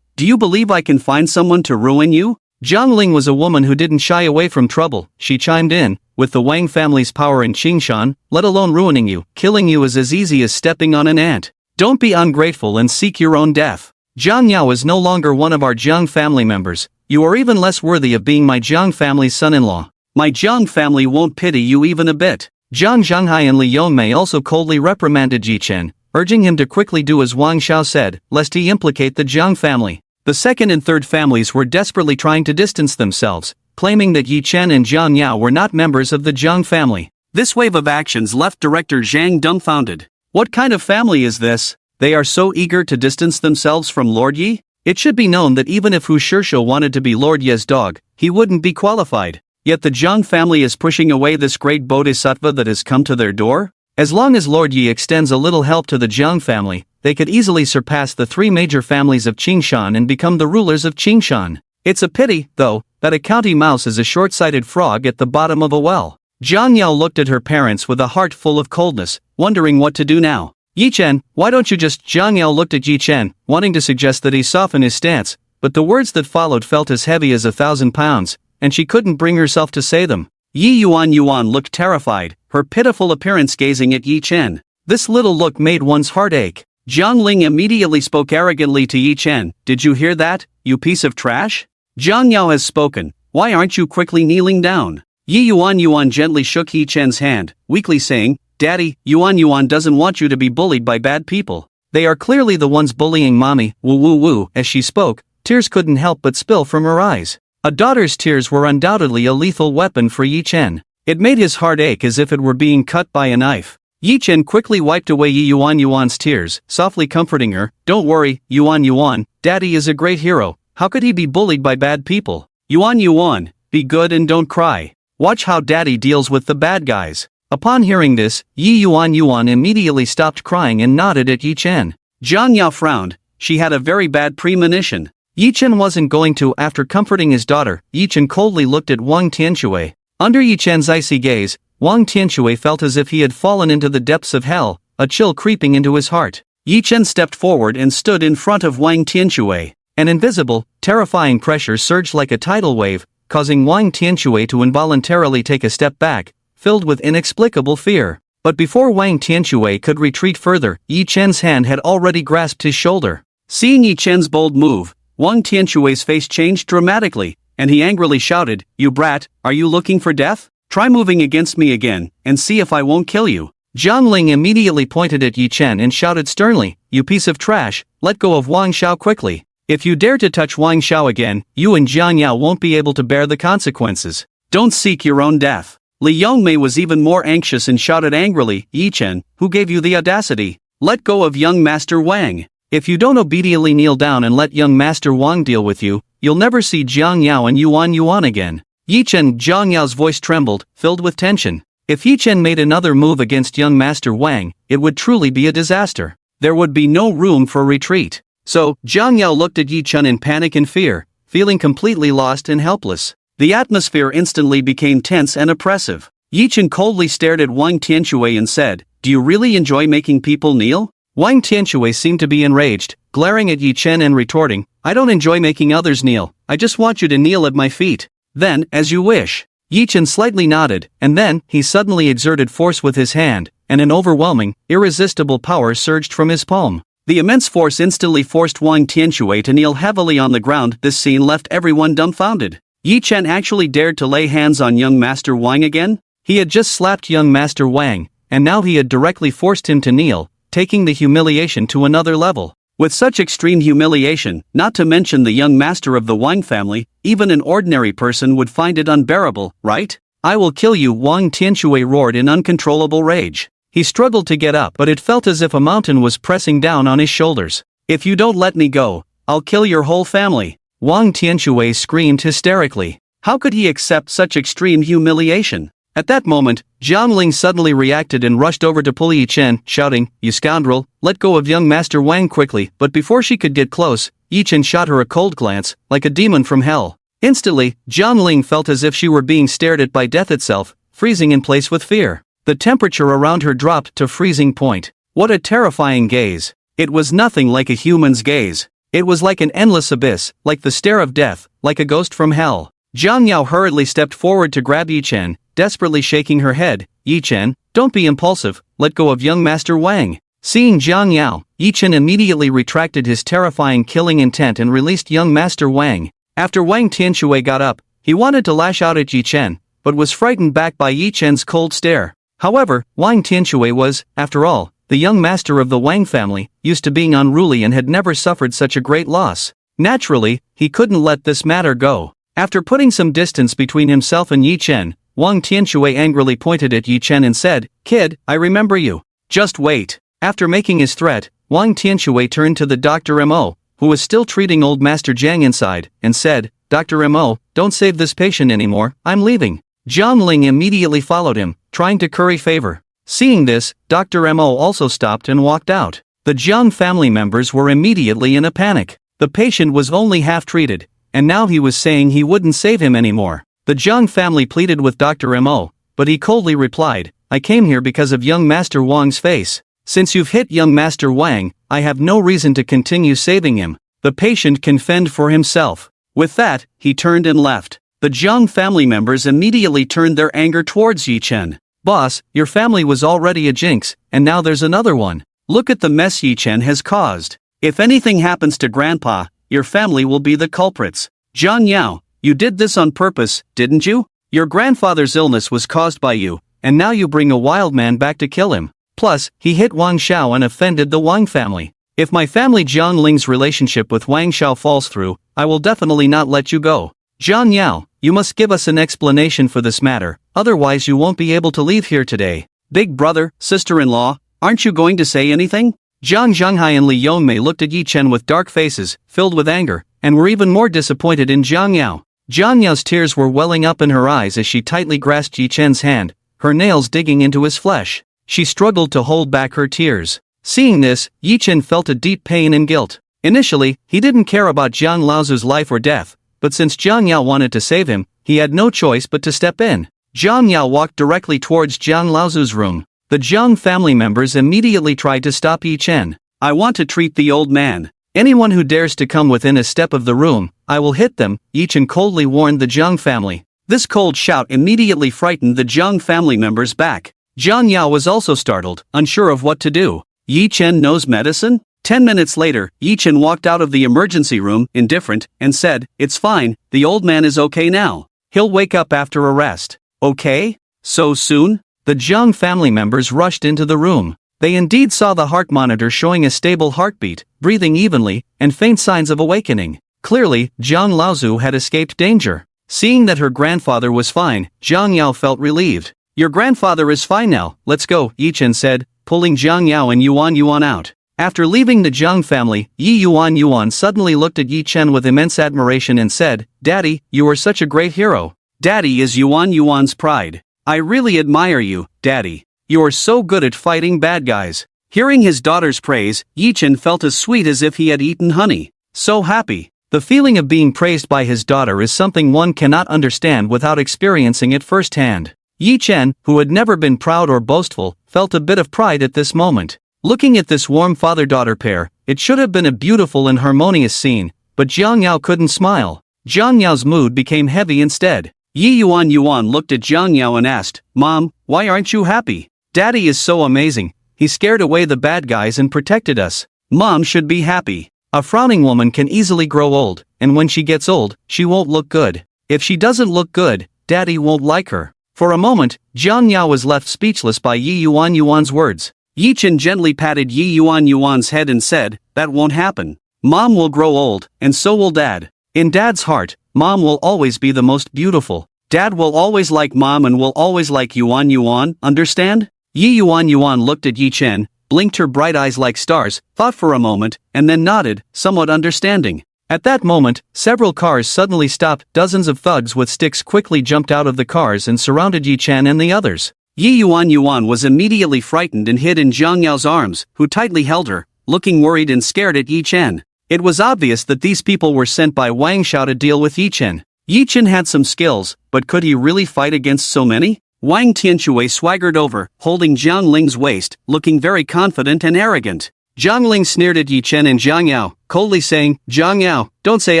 do you believe I can find someone to ruin you? Jiang Ling was a woman who didn't shy away from trouble. She chimed in, with the Wang family's power in Qingshan, let alone ruining you, killing you is as easy as stepping on an ant. Don't be ungrateful and seek your own death. Jiang Yao is no longer one of our Jiang family members. You are even less worthy of being my Jiang family's son-in-law. My Jiang family won't pity you even a bit. Jiang Zhanghai and Li Yongmei also coldly reprimanded Yi Chen, urging him to quickly do as Wang Xiao said, lest he implicate the Jiang family. The second and third families were desperately trying to distance themselves, claiming that Yi Chen and Jiang Yao were not members of the Jiang family. This wave of actions left Director Zhang dumbfounded. What kind of family is this? They are so eager to distance themselves from Lord Yi? It should be known that even if Hu Shishou wanted to be Lord Ye's dog, he wouldn't be qualified. Yet the Jiang family is pushing away this great bodhisattva that has come to their door? As long as Lord Yi extends a little help to the Jiang family, they could easily surpass the three major families of Qingshan and become the rulers of Qingshan. It's a pity, though, that a county mouse is a short-sighted frog at the bottom of a well. Jiang Yao looked at her parents with a heart full of coldness, wondering what to do now. Yi Chen, why don't you just— Jiang Yao looked at Yi Chen, wanting to suggest that he soften his stance, but the words that followed felt as heavy as 1,000 pounds, and she couldn't bring herself to say them. Yi Yuan looked terrified, her pitiful appearance gazing at Yi Chen. This little look made one's heart ache. Jiang Ling immediately spoke arrogantly to Yi Chen. Did you hear that, you piece of trash? Jiang Yao has spoken, why aren't you quickly kneeling down? Yi Yuan gently shook Yi Chen's hand, weakly saying, Daddy, Yuan doesn't want you to be bullied by bad people. They are clearly the ones bullying mommy, woo. As she spoke, tears couldn't help but spill from her eyes. A daughter's tears were undoubtedly a lethal weapon for Yi Chen. It made his heart ache as if it were being cut by a knife. Yi Chen quickly wiped away Yi Yuan's tears, softly comforting her. Don't worry, Yuan, Daddy is a great hero. How could he be bullied by bad people? Yuan, be good and don't cry. Watch how Daddy deals with the bad guys. Upon hearing this, Yi Yuan immediately stopped crying and nodded at Yi Chen. Jiang Yao frowned. She had a very bad premonition. Yi Chen wasn't going to. After comforting his daughter, Yi Chen coldly looked at Wang Tianshui. Under Yi Chen's icy gaze, Wang Tianshui felt as if he had fallen into the depths of hell, a chill creeping into his heart. Yi Chen stepped forward and stood in front of Wang Tianshui. An invisible, terrifying pressure surged like a tidal wave, causing Wang Tianshui to involuntarily take a step back, filled with inexplicable fear. But before Wang Tianshui could retreat further, Yi Chen's hand had already grasped his shoulder. Seeing Yi Chen's bold move, Wang Tianshui's face changed dramatically, and he angrily shouted, You brat, are you looking for death? Try moving against me again, and see if I won't kill you. Jiang Ling immediately pointed at Yi Chen and shouted sternly, You piece of trash, let go of Wang Xiao quickly. If you dare to touch Wang Xiao again, you and Jiang Yao won't be able to bear the consequences. Don't seek your own death. Li Yongmei was even more anxious and shouted angrily, Yi Chen, who gave you the audacity? Let go of young Master Wang. If you don't obediently kneel down and let young Master Wang deal with you, you'll never see Jiang Yao and Yuan again. Yi Chen, Jiang Yao's voice trembled, filled with tension. If Yi Chen made another move against young Master Wang, it would truly be a disaster. There would be no room for retreat. So, Jiang Yao looked at Yi Chen in panic and fear, feeling completely lost and helpless. The atmosphere instantly became tense and oppressive. Yi Chen coldly stared at Wang Tianshui and said, Do you really enjoy making people kneel? Wang Tianshui seemed to be enraged, glaring at Yi Chen and retorting, I don't enjoy making others kneel, I just want you to kneel at my feet. Then, as you wish. Yi Chen slightly nodded, and then, he suddenly exerted force with his hand, and an overwhelming, irresistible power surged from his palm. The immense force instantly forced Wang Tianshui to kneel heavily on the ground. This scene left everyone dumbfounded. Yi Chen actually dared to lay hands on young Master Wang again? He had just slapped young Master Wang, and now he had directly forced him to kneel, taking the humiliation to another level. With such extreme humiliation, not to mention the young master of the Wang family, even an ordinary person would find it unbearable, right? I will kill you, Wang Tianshui roared in uncontrollable rage. He struggled to get up, but it felt as if a mountain was pressing down on his shoulders. If you don't let me go, I'll kill your whole family. Wang Tianshui screamed hysterically. How could he accept such extreme humiliation? At that moment, Jiang Ling suddenly reacted and rushed over to pull Yi Chen, shouting, You scoundrel, let go of young Master Wang quickly. But before she could get close, Yi Chen shot her a cold glance, like a demon from hell. Instantly, Jiang Ling felt as if she were being stared at by death itself, freezing in place with fear. The temperature around her dropped to freezing point. What a terrifying gaze. It was nothing like a human's gaze. It was like an endless abyss, like the stare of death, like a ghost from hell. Jiang Yao hurriedly stepped forward to grab Yi Chen, desperately shaking her head. Yi Chen, don't be impulsive, let go of young Master Wang. Seeing Jiang Yao, Yi Chen immediately retracted his terrifying killing intent and released young Master Wang. After Wang Tianshui got up, he wanted to lash out at Yi Chen, but was frightened back by Yi Chen's cold stare. However, Wang Tianshui was, after all, the young master of the Wang family, used to being unruly and had never suffered such a great loss. Naturally, he couldn't let this matter go. After putting some distance between himself and Yi Chen, Wang Tianshui angrily pointed at Yi Chen and said, Kid, I remember you. Just wait. After making his threat, Wang Tianshui turned to the Dr. Mo, who was still treating old Master Jiang inside, and said, Dr. Mo, don't save this patient anymore, I'm leaving. Jiang Ling immediately followed him, trying to curry favor. Seeing this, Dr. Mo also stopped and walked out. The Jiang family members were immediately in a panic. The patient was only half treated, and now he was saying he wouldn't save him anymore. The Jiang family pleaded with Dr. Mo, but he coldly replied, I came here because of young Master Wang's face. Since you've hit young Master Wang, I have no reason to continue saving him. The patient can fend for himself. With that, he turned and left. The Jiang family members immediately turned their anger towards Yi Chen. Boss, your family was already a jinx, and now there's another one. Look at the mess Yi Chen has caused. If anything happens to Grandpa, your family will be the culprits. Zhang Yao, you did this on purpose, didn't you? Your grandfather's illness was caused by you, and now you bring a wild man back to kill him. Plus, he hit Wang Xiao and offended the Wang family. If my family Jiang Ling's relationship with Wang Xiao falls through, I will definitely not let you go. Zhang Yao, you must give us an explanation for this matter, otherwise you won't be able to leave here today. Big brother, sister-in-law, aren't you going to say anything? Zhang Zhanghai and Li Yongmei looked at Yi Chen with dark faces, filled with anger, and were even more disappointed in Zhang Yao. Zhang Yao's tears were welling up in her eyes as she tightly grasped Yi Chen's hand, her nails digging into his flesh. She struggled to hold back her tears. Seeing this, Yi Chen felt a deep pain and guilt. Initially, he didn't care about Jiang Laozu's life or death, but since Zhang Yao wanted to save him, he had no choice but to step in. Zhang Yao walked directly towards Jiang Laozu's room. The Jiang family members immediately tried to stop Yi Chen. I want to treat the old man. Anyone who dares to come within a step of the room, I will hit them, Yi Chen coldly warned the Jiang family. This cold shout immediately frightened the Jiang family members back. Zhang Yao was also startled, unsure of what to do. Yi Chen knows medicine? 10 minutes later, Yi Chen walked out of the emergency room, indifferent, and said, "It's fine, the old man is okay now. He'll wake up after a rest." Okay? So soon? The Jiang family members rushed into the room. They indeed saw the heart monitor showing a stable heartbeat, breathing evenly, and faint signs of awakening. Clearly, Jiang Laozu had escaped danger. Seeing that her grandfather was fine, Zhang Yao felt relieved. Your grandfather is fine now, let's go, Yi Chen said, pulling Zhang Yao and Yuan Yuan out. After leaving the Jiang family, Yi Yuan Yuan suddenly looked at Yi Chen with immense admiration and said, Daddy, you are such a great hero. Daddy is Yuan Yuan's pride. I really admire you, Daddy. You are so good at fighting bad guys. Hearing his daughter's praise, Yi Chen felt as sweet as if he had eaten honey. So happy. The feeling of being praised by his daughter is something one cannot understand without experiencing it firsthand. Yi Chen, who had never been proud or boastful, felt a bit of pride at this moment. Looking at this warm father-daughter pair, it should have been a beautiful and harmonious scene, but Zhang Yao couldn't smile. Zhang Yao's mood became heavy instead. Yi Yuan Yuan looked at Zhang Yao and asked, Mom, why aren't you happy? Daddy is so amazing. He scared away the bad guys and protected us. Mom should be happy. A frowning woman can easily grow old, and when she gets old, she won't look good. If she doesn't look good, Daddy won't like her. For a moment, Zhang Yao was left speechless by Yi Yuan Yuan's words. Yi Chen gently patted Yi Yuan Yuan's head and said, That won't happen. Mom will grow old, and so will Dad. In Dad's heart, Mom will always be the most beautiful. Dad will always like Mom and will always like Yuan Yuan, understand? Yi Yuan Yuan looked at Yi Chen, blinked her bright eyes like stars, thought for a moment, and then nodded, somewhat understanding. At that moment, several cars suddenly stopped. Dozens of thugs with sticks quickly jumped out of the cars and surrounded Yi Chen and the others. Yi Yuan Yuan was immediately frightened and hid in Zhang Yao's arms, who tightly held her, looking worried and scared at Yi Chen. It was obvious that these people were sent by Wang Xiao to deal with Yi Chen. Yi Chen had some skills, but could he really fight against so many? Wang Tianshui swaggered over, holding Jiang Ling's waist, looking very confident and arrogant. Jiang Ling sneered at Yi Chen and Zhang Yao, coldly saying, Zhang Yao, don't say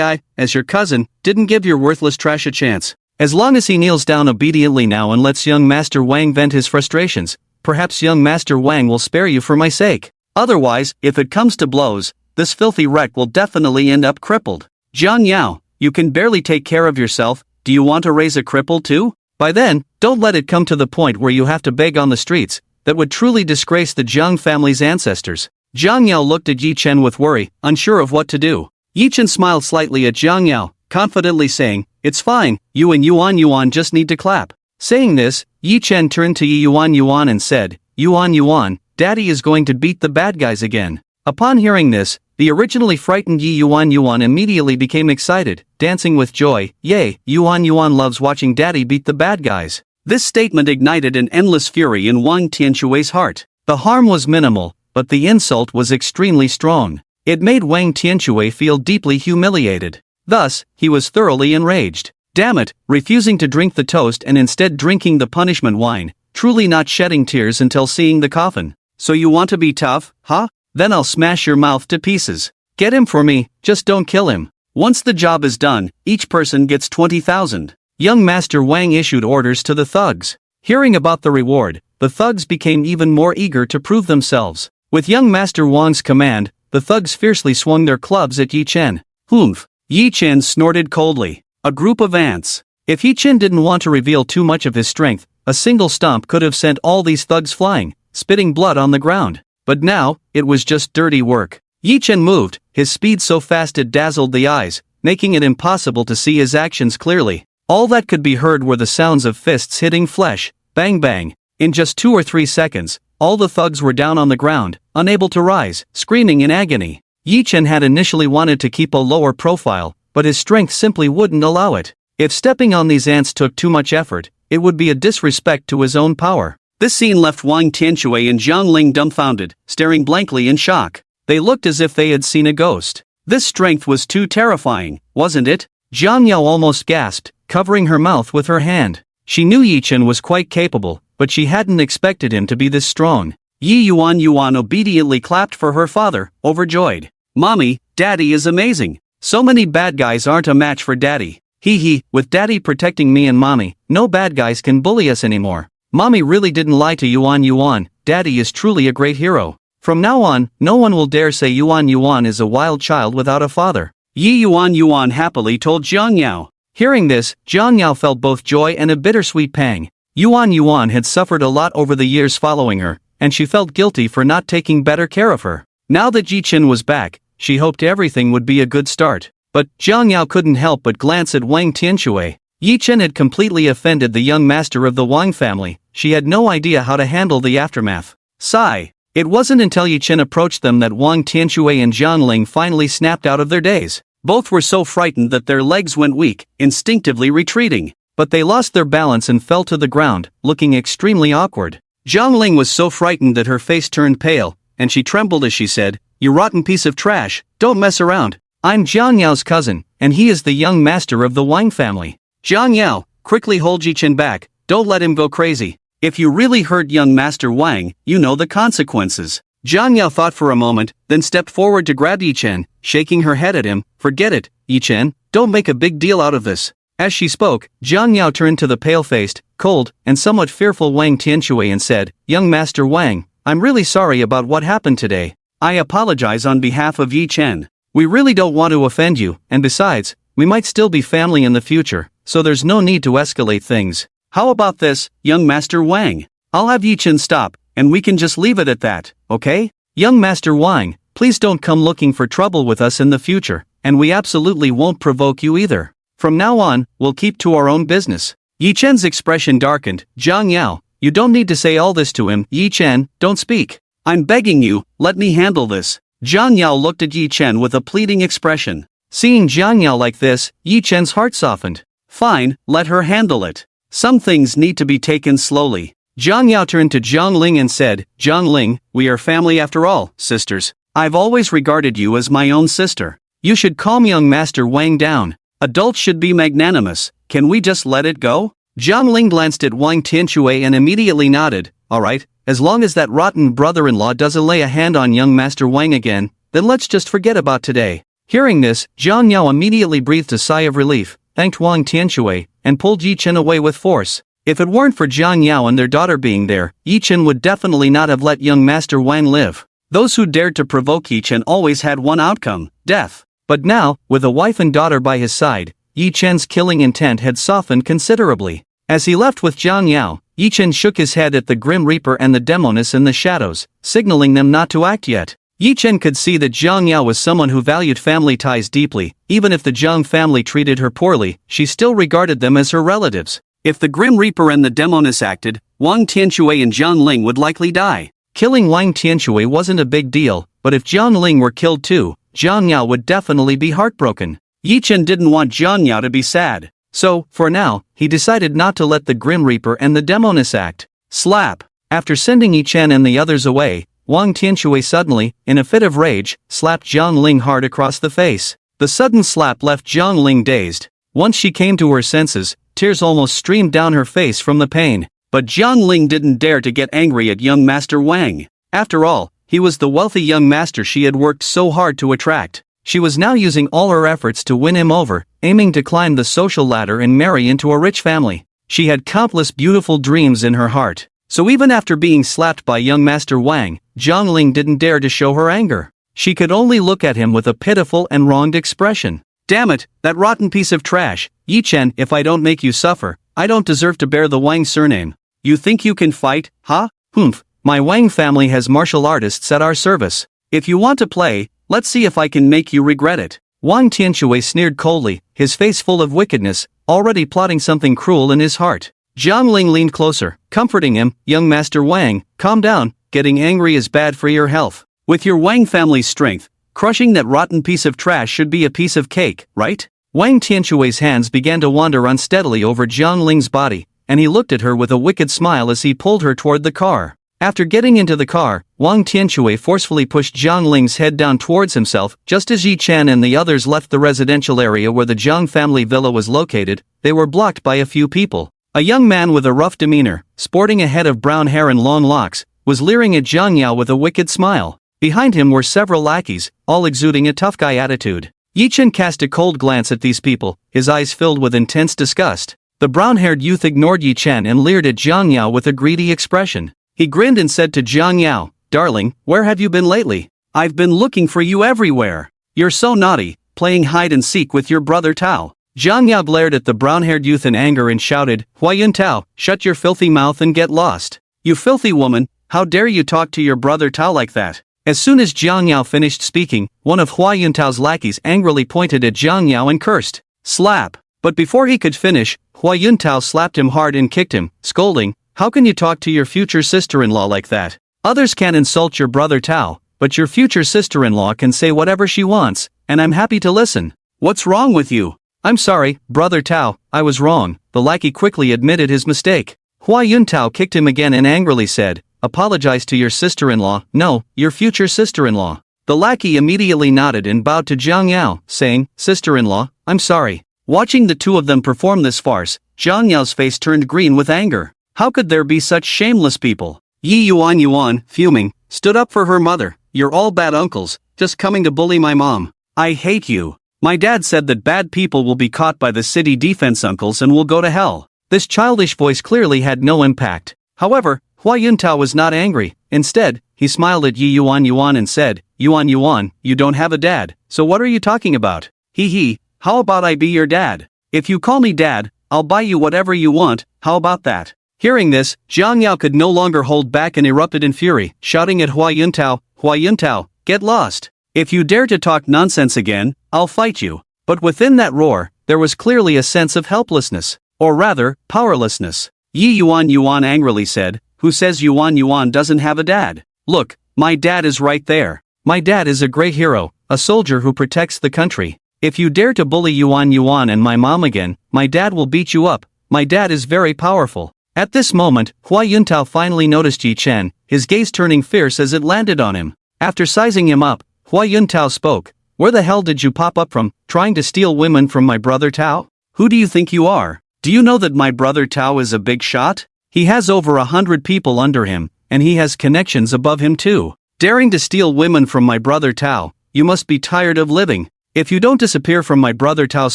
I, as your cousin, didn't give your worthless trash a chance. As long as he kneels down obediently now and lets young Master Wang vent his frustrations, perhaps young Master Wang will spare you for my sake. Otherwise, if it comes to blows, this filthy wreck will definitely end up crippled. Zhang Yao, you can barely take care of yourself, do you want to raise a cripple too? By then, don't let it come to the point where you have to beg on the streets. That would truly disgrace the Jiang family's ancestors. Zhang Yao looked at Yi Chen with worry, unsure of what to do. Yi Chen smiled slightly at Zhang Yao, confidently saying, It's fine, you and Yuan Yuan just need to clap. Saying this, Yi Chen turned to Yi Yuan Yuan and said, Yuan Yuan, Daddy is going to beat the bad guys again. Upon hearing this, the originally frightened Yi Yuan Yuan immediately became excited, dancing with joy. Yay, Yuan Yuan loves watching Daddy beat the bad guys. This statement ignited an endless fury in Wang Tianshui's heart. The harm was minimal, but the insult was extremely strong. It made Wang Tianshui feel deeply humiliated. Thus, he was thoroughly enraged. Damn it, refusing to drink the toast and instead drinking the punishment wine, truly not shedding tears until seeing the coffin. So you want to be tough, huh? Then I'll smash your mouth to pieces. Get him for me, just don't kill him. Once the job is done, each person gets 20,000. young Master Wang issued orders to the thugs. Hearing about the reward, the thugs became even more eager to prove themselves. With young Master Wang's command, the thugs fiercely swung their clubs at Yi Chen. Humph! Yi Chen snorted coldly. A group of ants. If Yi Chen didn't want to reveal too much of his strength, a single stomp could have sent all these thugs flying, spitting blood on the ground. But now, it was just dirty work. Yi Chen moved, his speed so fast it dazzled the eyes, making it impossible to see his actions clearly. All that could be heard were the sounds of fists hitting flesh, bang bang. In just 2 or 3 seconds, all the thugs were down on the ground, unable to rise, screaming in agony. Yi Chen had initially wanted to keep a lower profile, but his strength simply wouldn't allow it. If stepping on these ants took too much effort, it would be a disrespect to his own power. This scene left Wang Tianshui and Zhang Ling dumbfounded, staring blankly in shock. They looked as if they had seen a ghost. This strength was too terrifying, wasn't it? Jiang Yao almost gasped, covering her mouth with her hand. She knew Yi Chen was quite capable, but she hadn't expected him to be this strong. Yi Yuan obediently clapped for her father, overjoyed. Mommy, Daddy is amazing. So many bad guys aren't a match for Daddy. Hee, with Daddy protecting me and Mommy, no bad guys can bully us anymore. Mommy really didn't lie to Yuan. Daddy is truly a great hero. From now on, no one will dare say Yuan is a wild child without a father. Yi Yuan happily told Zhang Yao. Hearing this, Zhang Yao felt both joy and a bittersweet pang. Yuan had suffered a lot over the years following her, and she felt guilty for not taking better care of her. Now that Yi Chen was back, she hoped everything would be a good start. But Zhang Yao couldn't help but glance at Wang Tianshui. Yi Chen had completely offended the young master of the Wang family. She had no idea how to handle the aftermath. Sigh. It wasn't until Yi Chen approached them that Wang Tianshui and Zhang Ling finally snapped out of their daze. Both were so frightened that their legs went weak, instinctively retreating. But they lost their balance and fell to the ground, looking extremely awkward. Zhang Ling was so frightened that her face turned pale, and she trembled as she said, "You rotten piece of trash, don't mess around. I'm Jiang Yao's cousin, and he is the young master of the Wang family." Zhang Yao, quickly hold Yi Chen back, don't let him go crazy. If you really hurt young Master Wang, you know the consequences. Zhang Yao thought for a moment, then stepped forward to grab Yi Chen, shaking her head at him. "Forget it, Yi Chen, don't make a big deal out of this." As she spoke, Zhang Yao turned to the pale-faced, cold, and somewhat fearful Wang Tianshui and said, "Young Master Wang, I'm really sorry about what happened today. I apologize on behalf of Yi Chen. We really don't want to offend you, and besides, we might still be family in the future, so there's no need to escalate things. How about this, young Master Wang? I'll have Yi Chen stop, and we can just leave it at that, okay?" "Young Master Wang, please don't come looking for trouble with us in the future, and we absolutely won't provoke you either. From now on, we'll keep to our own business." Yi Chen's expression darkened. "Zhang Yao, you don't need to say all this to him. Yi Chen, don't speak. I'm begging you, let me handle this." Zhang Yao looked at Yi Chen with a pleading expression. Seeing Zhang Yao like this, Yi Chen's heart softened. "Fine, let her handle it. Some things need to be taken slowly." Zhang Yao turned to Zhang Ling and said, "Zhang Ling, we are family after all, sisters. I've always regarded you as my own sister. You should calm young Master Wang down. Adults should be magnanimous. Can we just let it go?" Zhang Ling glanced at Wang Tianshui and immediately nodded. "All right, as long as that rotten brother-in-law doesn't lay a hand on young Master Wang again, then let's just forget about today." Hearing this, Zhang Yao immediately breathed a sigh of relief, thanked Wang Tianshui, and pulled Yi Chen away with force. If it weren't for Zhang Yao and their daughter being there, Yi Chen would definitely not have let young Master Wang live. Those who dared to provoke Yi Chen always had one outcome: death. But now, with a wife and daughter by his side, Yi Chen's killing intent had softened considerably. As he left with Zhang Yao, Yi Chen shook his head at the Grim Reaper and the Demoness in the shadows, signaling them not to act yet. Yi Chen could see that Zhang Yao was someone who valued family ties deeply. Even if the Zhang family treated her poorly, she still regarded them as her relatives. If the Grim Reaper and the Demoness acted, Wang Tianshui and Zhang Ling would likely die. Killing Wang Tianshui wasn't a big deal, but if Zhang Ling were killed too, Zhang Yao would definitely be heartbroken. Yi Chen didn't want Zhang Yao to be sad. So, for now, he decided not to let the Grim Reaper and the Demoness act. Slap! After sending Yi Chen and the others away, Wang Tianshui suddenly, in a fit of rage, slapped Zhang Ling hard across the face. The sudden slap left Zhang Ling dazed. Once she came to her senses, tears almost streamed down her face from the pain. But Zhang Ling didn't dare to get angry at young Master Wang. After all, he was the wealthy young master she had worked so hard to attract. She was now using all her efforts to win him over, aiming to climb the social ladder and marry into a rich family. She had countless beautiful dreams in her heart. So even after being slapped by young Master Wang, Zhang Ling didn't dare to show her anger. She could only look at him with a pitiful and wronged expression. Damn it, that rotten piece of trash, Yi Chen, if I don't make you suffer, I don't deserve to bear the Wang surname. You think you can fight, huh? Humph, my Wang family has martial artists at our service. If you want to play, let's see if I can make you regret it. Wang Tianshui sneered coldly, his face full of wickedness, already plotting something cruel in his heart. Zhang Ling leaned closer, comforting him. Young Master Wang, calm down, getting angry is bad for your health. With your Wang family's strength, crushing that rotten piece of trash should be a piece of cake, right? Wang Tianshui's hands began to wander unsteadily over Zhang Ling's body, and he looked at her with a wicked smile as he pulled her toward the car. After getting into the car, Wang Tianshui forcefully pushed Zhang Ling's head down towards himself. Just as Yi Chen and the others left the residential area where the Zhang family villa was located, they were blocked by a few people. A young man with a rough demeanor, sporting a head of brown hair and long locks, was leering at Zhang Yao with a wicked smile. Behind him were several lackeys, all exuding a tough guy attitude. Yi Chen cast a cold glance at these people, his eyes filled with intense disgust. The brown-haired youth ignored Yi Chen and leered at Zhang Yao with a greedy expression. He grinned and said to Zhang Yao, "Darling, where have you been lately? I've been looking for you everywhere. You're so naughty, playing hide and seek with your brother Tao." Zhang Yao glared at the brown-haired youth in anger and shouted, "Huayun Tao, shut your filthy mouth and get lost. You filthy woman, how dare you talk to your brother Tao like that?" As soon as Zhang Yao finished speaking, one of Huayun Tao's lackeys angrily pointed at Zhang Yao and cursed, "Slap!" But before he could finish, Huayun Tao slapped him hard and kicked him, scolding, "How can you talk to your future sister-in-law like that? Others can insult your brother Tao, but your future sister-in-law can say whatever she wants, and I'm happy to listen. What's wrong with you?" "I'm sorry, brother Tao, I was wrong," the lackey quickly admitted his mistake. Huayun Tao kicked him again and angrily said, "Apologize to your sister-in-law, no, your future sister-in-law." The lackey immediately nodded and bowed to Zhang Yao, saying, "Sister-in-law, I'm sorry." Watching the two of them perform this farce, Zhang Yao's face turned green with anger. How could there be such shameless people? Yi Yuan, fuming, stood up for her mother. "You're all bad uncles, just coming to bully my mom. I hate you. My dad said that bad people will be caught by the city defense uncles and will go to hell." This childish voice clearly had no impact. However, Huayun Tao was not angry. Instead, he smiled at Yi Yuan and said, Yuan, you don't have a dad, so what are you talking about? Hee, how about I be your dad? If you call me dad, I'll buy you whatever you want, how about that?" Hearing this, Zhang Yao could no longer hold back and erupted in fury, shouting at Huayun Tao, "Get lost. If you dare to talk nonsense again, I'll fight you." But within that roar, there was clearly a sense of helplessness, or rather, powerlessness. Yi Yuan angrily said, "Who says Yuan doesn't have a dad? Look, my dad is right there. My dad is a great hero, a soldier who protects the country. If you dare to bully Yuan and my mom again, my dad will beat you up. My dad is very powerful." At this moment, Huayun Tao finally noticed Yi Chen, his gaze turning fierce as it landed on him. After sizing him up, Huayun Tao spoke, "Where the hell did you pop up from, trying to steal women from my brother Tao? Who do you think you are? Do you know that my brother Tao is a big shot? He has over 100 people under him, and he has connections above him too. Daring to steal women from my brother Tao, you must be tired of living. If you don't disappear from my brother Tao's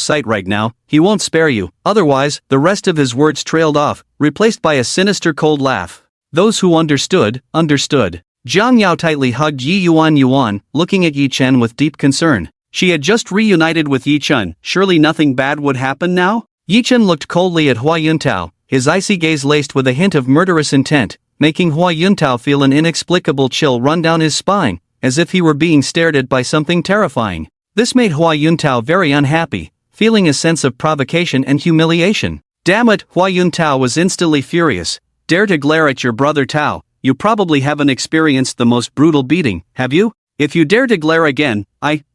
sight right now, he won't spare you." Otherwise, the rest of his words trailed off, replaced by a sinister cold laugh. Those who understood. Zhang Yao tightly hugged Yi Yuan, looking at Yi Chen with deep concern. She had just reunited with Yi Chen, surely nothing bad would happen now? Yi Chen looked coldly at Huayun Tao, his icy gaze laced with a hint of murderous intent, making Huayun Tao feel an inexplicable chill run down his spine, as if he were being stared at by something terrifying. This made Huayun Tao very unhappy, feeling a sense of provocation and humiliation. Damn it, Huayun Tao was instantly furious. "Dare to glare at your brother Tao, you probably haven't experienced the most brutal beating, have you? If you dare to glare again,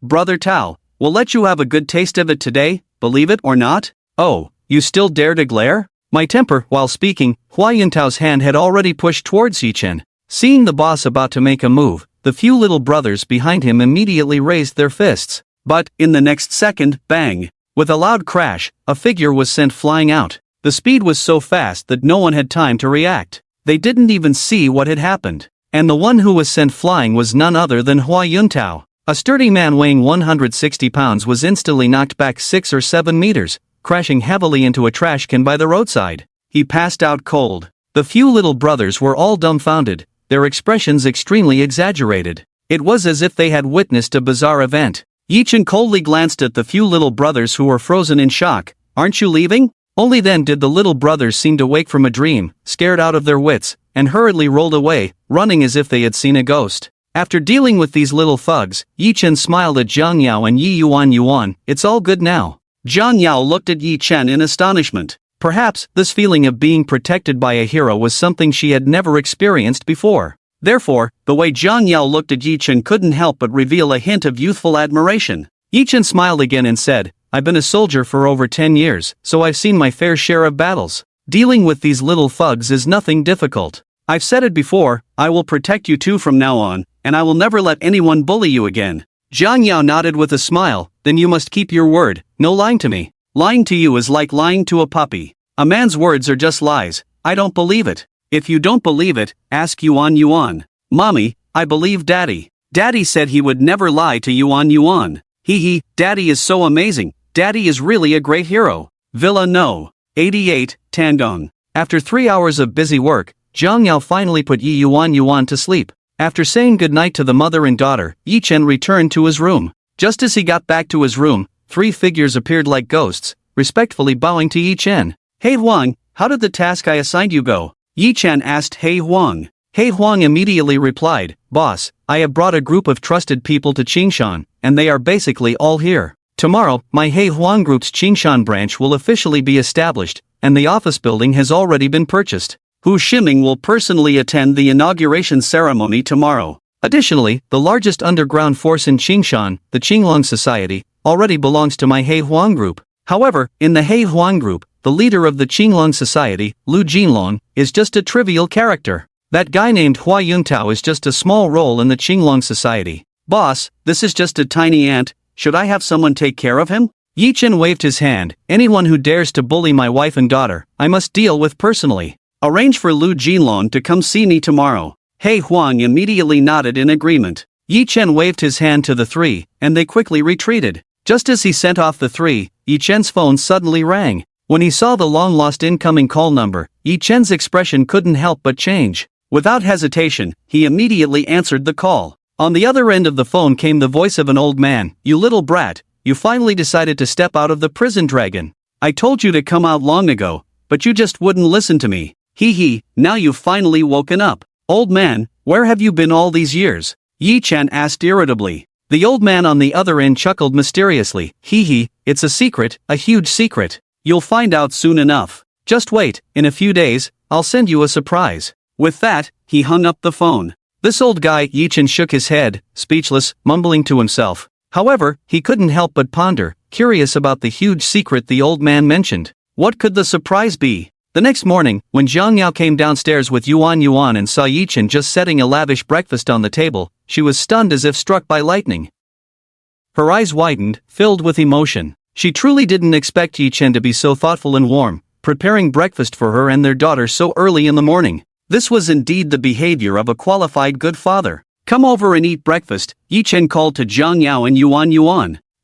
brother Tao, will let you have a good taste of it today, believe it or not." "Oh, you still dare to glare?" My temper. While speaking, Huayun Tao's hand had already pushed towards Yi Chen. Seeing the boss about to make a move, the few little brothers behind him immediately raised their fists. But, in the next second, bang! With a loud crash, a figure was sent flying out. The speed was so fast that no one had time to react. They didn't even see what had happened. And the one who was sent flying was none other than Huayun Tao. A sturdy man weighing 160 pounds was instantly knocked back 6 or 7 meters, crashing heavily into a trash can by the roadside. He passed out cold. The few little brothers were all dumbfounded, their expressions extremely exaggerated. It was as if they had witnessed a bizarre event. Yi-Chen coldly glanced at the few little brothers who were frozen in shock. "Aren't you leaving?" Only then did the little brothers seem to wake from a dream, scared out of their wits, and hurriedly rolled away, running as if they had seen a ghost. After dealing with these little thugs, Yi-Chen smiled at Zhang Yao and Yi Yuan. "It's all good now." Zhang Yao looked at Yi-Chen in astonishment. Perhaps this feeling of being protected by a hero was something she had never experienced before. Therefore, the way Zhang Yao looked at Yi-Chen couldn't help but reveal a hint of youthful admiration. Yi-Chen smiled again and said, "I've been a soldier for over 10 years, so I've seen my fair share of battles. Dealing with these little thugs is nothing difficult. I've said it before, I will protect you two from now on, and I will never let anyone bully you again." Zhang Yao nodded with a smile. "Then you must keep your word, no lying to me. Lying to you is like lying to a puppy. A man's words are just lies. I don't believe it. If you don't believe it, ask Yuan. Mommy, I believe Daddy. Daddy said he would never lie to Yuan. Hee, Daddy is so amazing. Daddy is really a great hero." Villa No. 88, Tandong. After 3 hours of busy work, Zhang Yao finally put Yi Yuan to sleep. After saying goodnight to the mother and daughter, Yi-Chen returned to his room. Just as he got back to his room, 3 figures appeared like ghosts, respectfully bowing to Yi-Chen. "Hey Huang, how did the task I assigned you go?" Yi-Chen asked He Huang. He Huang immediately replied, "Boss, I have brought a group of trusted people to Qingshan, and they are basically all here. Tomorrow, my He Huang Group's Qingshan branch will officially be established, and the office building has already been purchased. Hu Shiming will personally attend the inauguration ceremony tomorrow. Additionally, the largest underground force in Qingshan, the Qinglong Society, already belongs to my He Huang Group. However, in the He Huang Group, the leader of the Qinglong Society, Lu Jinlong, is just a trivial character. That guy named Hua Yuntao is just a small role in the Qinglong Society. Boss, this is just a tiny ant, should I have someone take care of him?" Yi-Chen waved his hand. "Anyone who dares to bully my wife and daughter, I must deal with personally. Arrange for Lu Jinlong to come see me tomorrow." He Huang immediately nodded in agreement. Yi-Chen waved his hand to the 3, and they quickly retreated. Just as he sent off the 3, Yi-Chen's phone suddenly rang. When he saw the long-lost incoming call number, Yi-Chen's expression couldn't help but change. Without hesitation, he immediately answered the call. On the other end of the phone came the voice of an old man. "You little brat, you finally decided to step out of the prison dragon. I told you to come out long ago, but you just wouldn't listen to me. Hee, now you've finally woken up. Old man, where have you been all these years?" Yi-Chen asked irritably. The old man on the other end chuckled mysteriously. Hee, it's a secret, a huge secret. You'll find out soon enough. Just wait, in a few days, I'll send you a surprise. With that, he hung up the phone. This old guy, Yi-Chen shook his head, speechless, mumbling to himself. However, he couldn't help but ponder, curious about the huge secret the old man mentioned. What could the surprise be? The next morning, when Zhang Yao came downstairs with Yuan and saw Yi-Chen just setting a lavish breakfast on the table, she was stunned as if struck by lightning. Her eyes widened, filled with emotion. She truly didn't expect Yi-Chen to be so thoughtful and warm, preparing breakfast for her and their daughter so early in the morning. This was indeed the behavior of a qualified good father. "Come over and eat breakfast," Yi-Chen called to Zhang Yao and Yuan.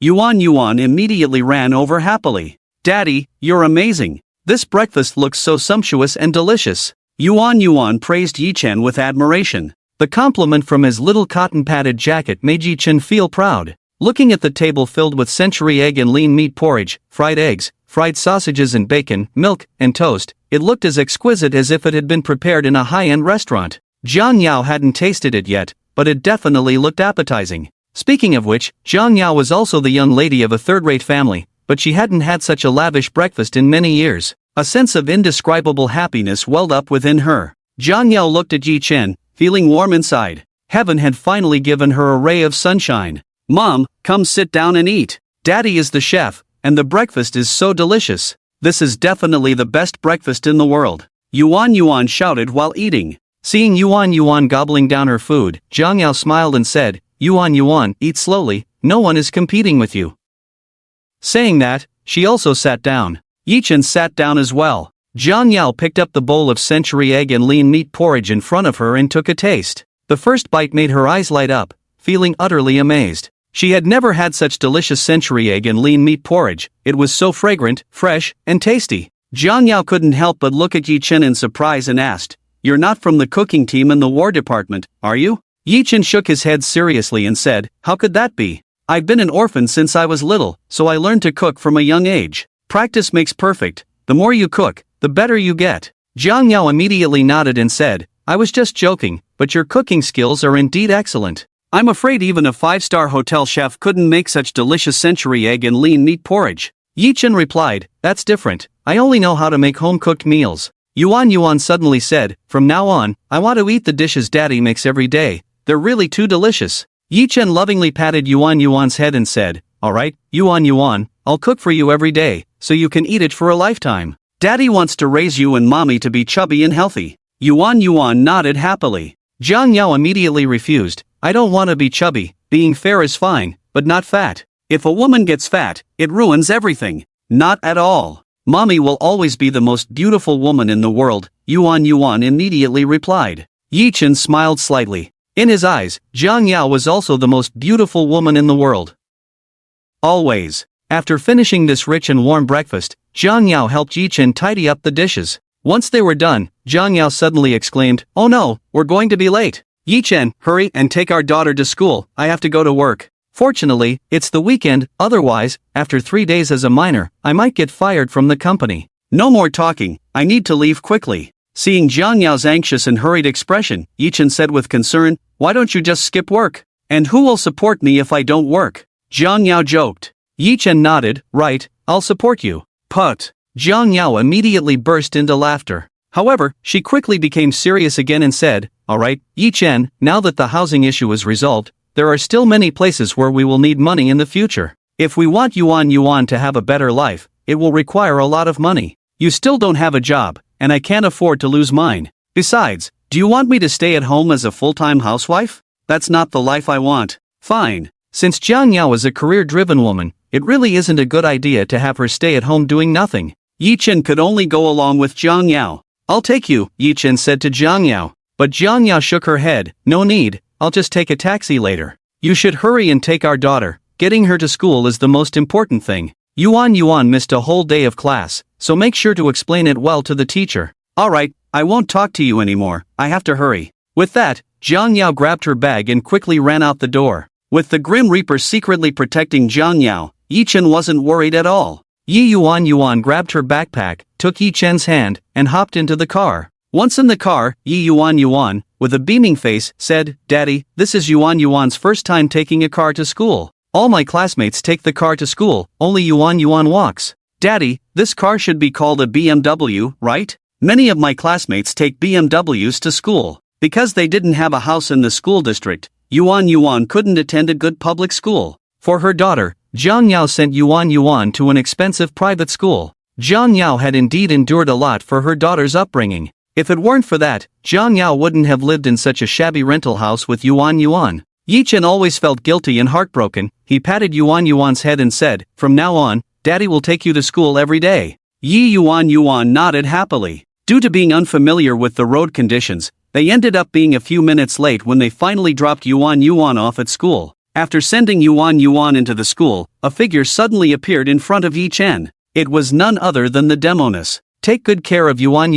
Yuan immediately ran over happily. "Daddy, you're amazing. This breakfast looks so sumptuous and delicious." Yuan praised Yi-Chen with admiration. The compliment from his little cotton-padded jacket made Yi-Chen feel proud. Looking at the table filled with century egg and lean meat porridge, fried eggs, fried sausages and bacon, milk, and toast, it looked as exquisite as if it had been prepared in a high-end restaurant. Zhang Yao hadn't tasted it yet, but it definitely looked appetizing. Speaking of which, Zhang Yao was also the young lady of a third-rate family, but she hadn't had such a lavish breakfast in many years. A sense of indescribable happiness welled up within her. Zhang Yao looked at Yi-Chen, feeling warm inside. Heaven had finally given her a ray of sunshine. "Mom, come sit down and eat. Daddy is the chef, and the breakfast is so delicious. This is definitely the best breakfast in the world." Yuan shouted while eating. Seeing Yuan gobbling down her food, Zhang Yao smiled and said, Yuan, eat slowly, no one is competing with you." Saying that, she also sat down. Yi-Chen sat down as well. Zhang Yao picked up the bowl of century egg and lean meat porridge in front of her and took a taste. The first bite made her eyes light up, feeling utterly amazed. She had never had such delicious century egg and lean meat porridge. It was so fragrant, fresh, and tasty. Jiang Yao couldn't help but look at Yi Chen in surprise and asked, "You're not from the cooking team in the War Department, are you?" Yi Chen shook his head seriously and said, "How could that be? I've been an orphan since I was little, so I learned to cook from a young age. Practice makes perfect. The more you cook, the better you get." Jiang Yao immediately nodded and said, "I was just joking, but your cooking skills are indeed excellent. I'm afraid even a 5-star hotel chef couldn't make such delicious century egg and lean meat porridge." Yi Chen replied, "That's different. I only know how to make home-cooked meals." Yuan suddenly said, "From now on, I want to eat the dishes Daddy makes every day. They're really too delicious." Yi Chen lovingly patted Yuan's head and said, "Alright, Yuan, I'll cook for you every day, so you can eat it for a lifetime. Daddy wants to raise you and Mommy to be chubby and healthy." Yuan nodded happily. Jiang Yao immediately refused. "I don't want to be chubby, being fair is fine, but not fat. If a woman gets fat, it ruins everything." "Not at all. Mommy will always be the most beautiful woman in the world," Yuan immediately replied. Yi Chen smiled slightly. In his eyes, Jiang Yao was also the most beautiful woman in the world. Always. After finishing this rich and warm breakfast, Jiang Yao helped Yi Chen tidy up the dishes. Once they were done, Jiang Yao suddenly exclaimed, "Oh no, we're going to be late. Yi Chen, hurry and take our daughter to school, I have to go to work. Fortunately, it's the weekend, otherwise, after 3 days as a minor, I might get fired from the company." "No more talking, I need to leave quickly." Seeing Jiang Yao's anxious and hurried expression, Yi Chen said with concern, "Why don't you just skip work? And who will support me if I don't work?" Jiang Yao joked. Yi Chen nodded, "Right, I'll support you." "But." Jiang Yao immediately burst into laughter. However, she quickly became serious again and said, "Alright, Yi Chen, now that the housing issue is resolved, there are still many places where we will need money in the future. If we want Yuan to have a better life, it will require a lot of money. You still don't have a job, and I can't afford to lose mine. Besides, do you want me to stay at home as a full-time housewife? That's not the life I want." "Fine." Since Jiang Yao is a career-driven woman, it really isn't a good idea to have her stay at home doing nothing. Yi Chen could only go along with Jiang Yao. "I'll take you," Yi Chen said to Jiang Yao. But Jiang Yao shook her head, "No need, I'll just take a taxi later. You should hurry and take our daughter. Getting her to school is the most important thing. Yuan missed a whole day of class, so make sure to explain it well to the teacher." "Alright, I won't talk to you anymore, I have to hurry." With that, Jiang Yao grabbed her bag and quickly ran out the door. With the Grim Reaper secretly protecting Jiang Yao, Yi Chen wasn't worried at all. Yuan grabbed her backpack, took Yi Chen's hand, and hopped into the car. Once in the car, Yuan, with a beaming face, said, "Daddy, this is Yuan's first time taking a car to school. All my classmates take the car to school, only Yuan walks. Daddy, this car should be called a BMW, right? Many of my classmates take BMWs to school. Because they didn't have a house in the school district, Yuan couldn't attend a good public school." For her daughter, Jiang Yao sent Yuan to an expensive private school. Jiang Yao had indeed endured a lot for her daughter's upbringing. If it weren't for that, Jiang Yao wouldn't have lived in such a shabby rental house with Yuan. Yi Chen always felt guilty and heartbroken. He patted Yuan's head and said, "From now on, Daddy will take you to school every day." Yuan nodded happily. Due to being unfamiliar with the road conditions, they ended up being a few minutes late when they finally dropped Yuan off at school. After sending Yuan into the school, a figure suddenly appeared in front of Yi Chen. It was none other than the Demoness. "Take good care of Yuan,"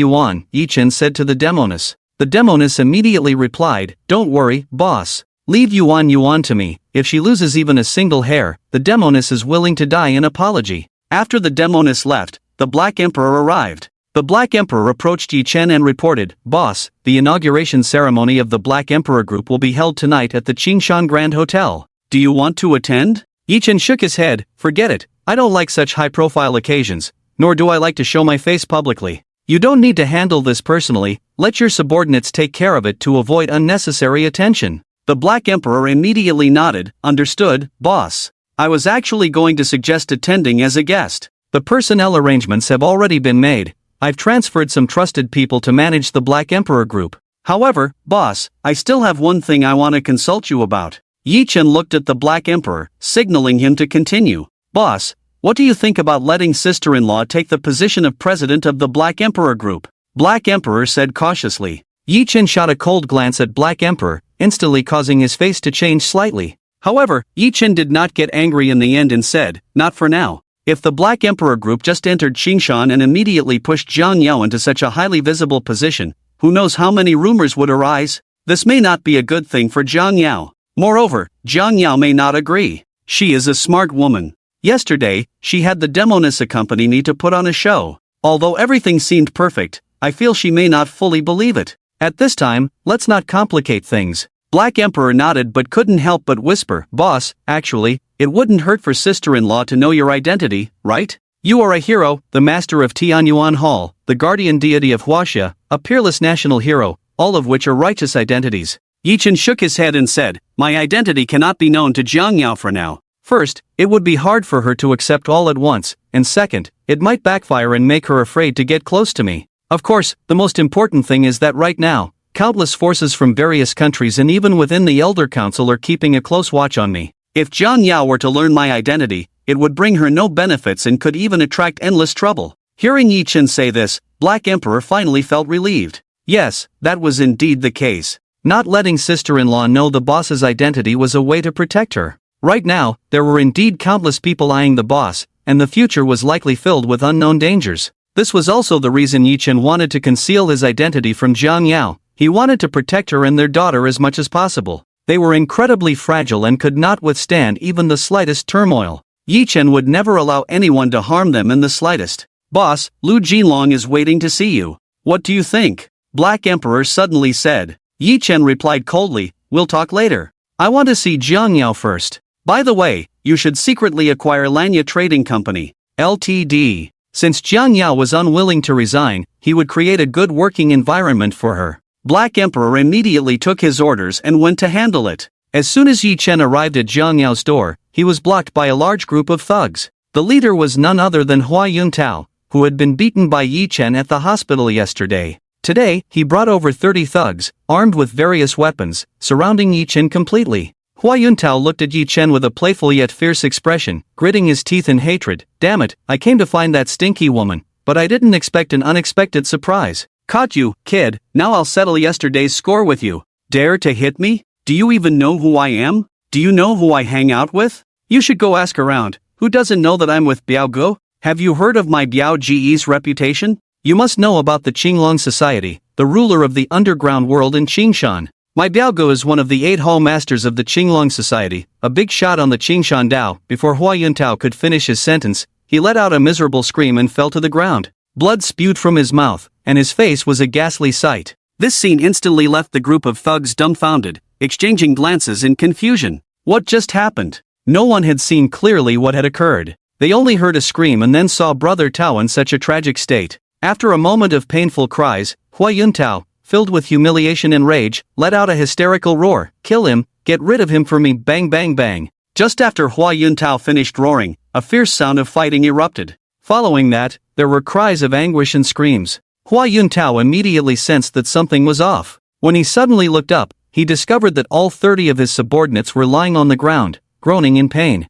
Yi Chen said to the Demoness. The Demoness immediately replied, "Don't worry, boss. Leave Yuan to me. If she loses even a single hair, the Demoness is willing to die in apology." After the Demoness left, the Black Emperor arrived. The Black Emperor approached Yi Chen and reported, "Boss, the inauguration ceremony of the Black Emperor Group will be held tonight at the Qingshan Grand Hotel. Do you want to attend?" Yi Chen shook his head, "Forget it, I don't like such high-profile occasions, nor do I like to show my face publicly. You don't need to handle this personally, let your subordinates take care of it to avoid unnecessary attention." The Black Emperor immediately nodded, "Understood, boss. I was actually going to suggest attending as a guest. The personnel arrangements have already been made. I've transferred some trusted people to manage the Black Emperor Group. However, boss, I still have one thing I want to consult you about." Yi Chen looked at the Black Emperor, signaling him to continue. "Boss, what do you think about letting sister-in-law take the position of president of the Black Emperor Group?" Black Emperor said cautiously. Yi Chen shot a cold glance at Black Emperor, instantly causing his face to change slightly. However, Yi Chen did not get angry in the end and said, "Not for now." If the Black Emperor group just entered Qingshan and immediately pushed Jiang Yao into such a highly visible position, who knows how many rumors would arise? This may not be a good thing for Jiang Yao. Moreover, Jiang Yao may not agree. She is a smart woman. Yesterday, she had the Demoness accompany me to put on a show. Although everything seemed perfect, I feel she may not fully believe it. At this time, let's not complicate things. Black Emperor nodded but couldn't help but whisper, "Boss, actually, it wouldn't hurt for sister-in-law to know your identity, right? You are a hero, the master of Tianyuan Hall, the guardian deity of Huaxia, a peerless national hero, all of which are righteous identities." Yi Chen shook his head and said, "My identity cannot be known to Jiang Yao for now. First, it would be hard for her to accept all at once, and second, it might backfire and make her afraid to get close to me. Of course, the most important thing is that right now, countless forces from various countries and even within the Elder Council are keeping a close watch on me. If Jiang Yao were to learn my identity, it would bring her no benefits and could even attract endless trouble." Hearing Yi Chen say this, Black Emperor finally felt relieved. Yes, that was indeed the case. Not letting sister-in-law know the boss's identity was a way to protect her. Right now, there were indeed countless people eyeing the boss, and the future was likely filled with unknown dangers. This was also the reason Yi Chen wanted to conceal his identity from Jiang Yao. He wanted to protect her and their daughter as much as possible. They were incredibly fragile and could not withstand even the slightest turmoil. Yi Chen would never allow anyone to harm them in the slightest. "Boss, Lu Jinlong is waiting to see you. What do you think?" Black Emperor suddenly said. Yi Chen replied coldly, "We'll talk later. I want to see Jiang Yao first. By the way, you should secretly acquire Lanya Trading Company, Ltd. Since Jiang Yao was unwilling to resign, he would create a good working environment for her." Black Emperor immediately took his orders and went to handle it. As soon as Yi Chen arrived at Jiang Yao's door, he was blocked by a large group of thugs. The leader was none other than Hua Yuntao, who had been beaten by Yi Chen at the hospital yesterday. Today, he brought over 30 thugs, armed with various weapons, surrounding Yi Chen completely. Hua Yuntao looked at Yi Chen with a playful yet fierce expression, gritting his teeth in hatred. "Damn it, I came to find that stinky woman, but I didn't expect an unexpected surprise. Caught you, kid, now I'll settle yesterday's score with you. Dare to hit me? Do you even know who I am? Do you know who I hang out with? You should go ask around. Who doesn't know that I'm with Biao Ge? Have you heard of my Biao Ge's reputation? You must know about the Qinglong Society, the ruler of the underground world in Qingshan. My Biao Ge is one of the 8 hall masters of the Qinglong Society." A big shot on the Qingshan Dao. Before Hua Yuntao could finish his sentence, he let out a miserable scream and fell to the ground. Blood spewed from his mouth, and his face was a ghastly sight. This scene instantly left the group of thugs dumbfounded, exchanging glances in confusion. What just happened? No one had seen clearly what had occurred. They only heard a scream and then saw Brother Tao in such a tragic state. After a moment of painful cries, Hua Yuntao, filled with humiliation and rage, let out a hysterical roar. "Kill him, get rid of him for me, bang bang bang." Just after Hua Yuntao finished roaring, a fierce sound of fighting erupted. Following that, there were cries of anguish and screams. Hua Yuntao immediately sensed that something was off. When he suddenly looked up, he discovered that all 30 of his subordinates were lying on the ground, groaning in pain.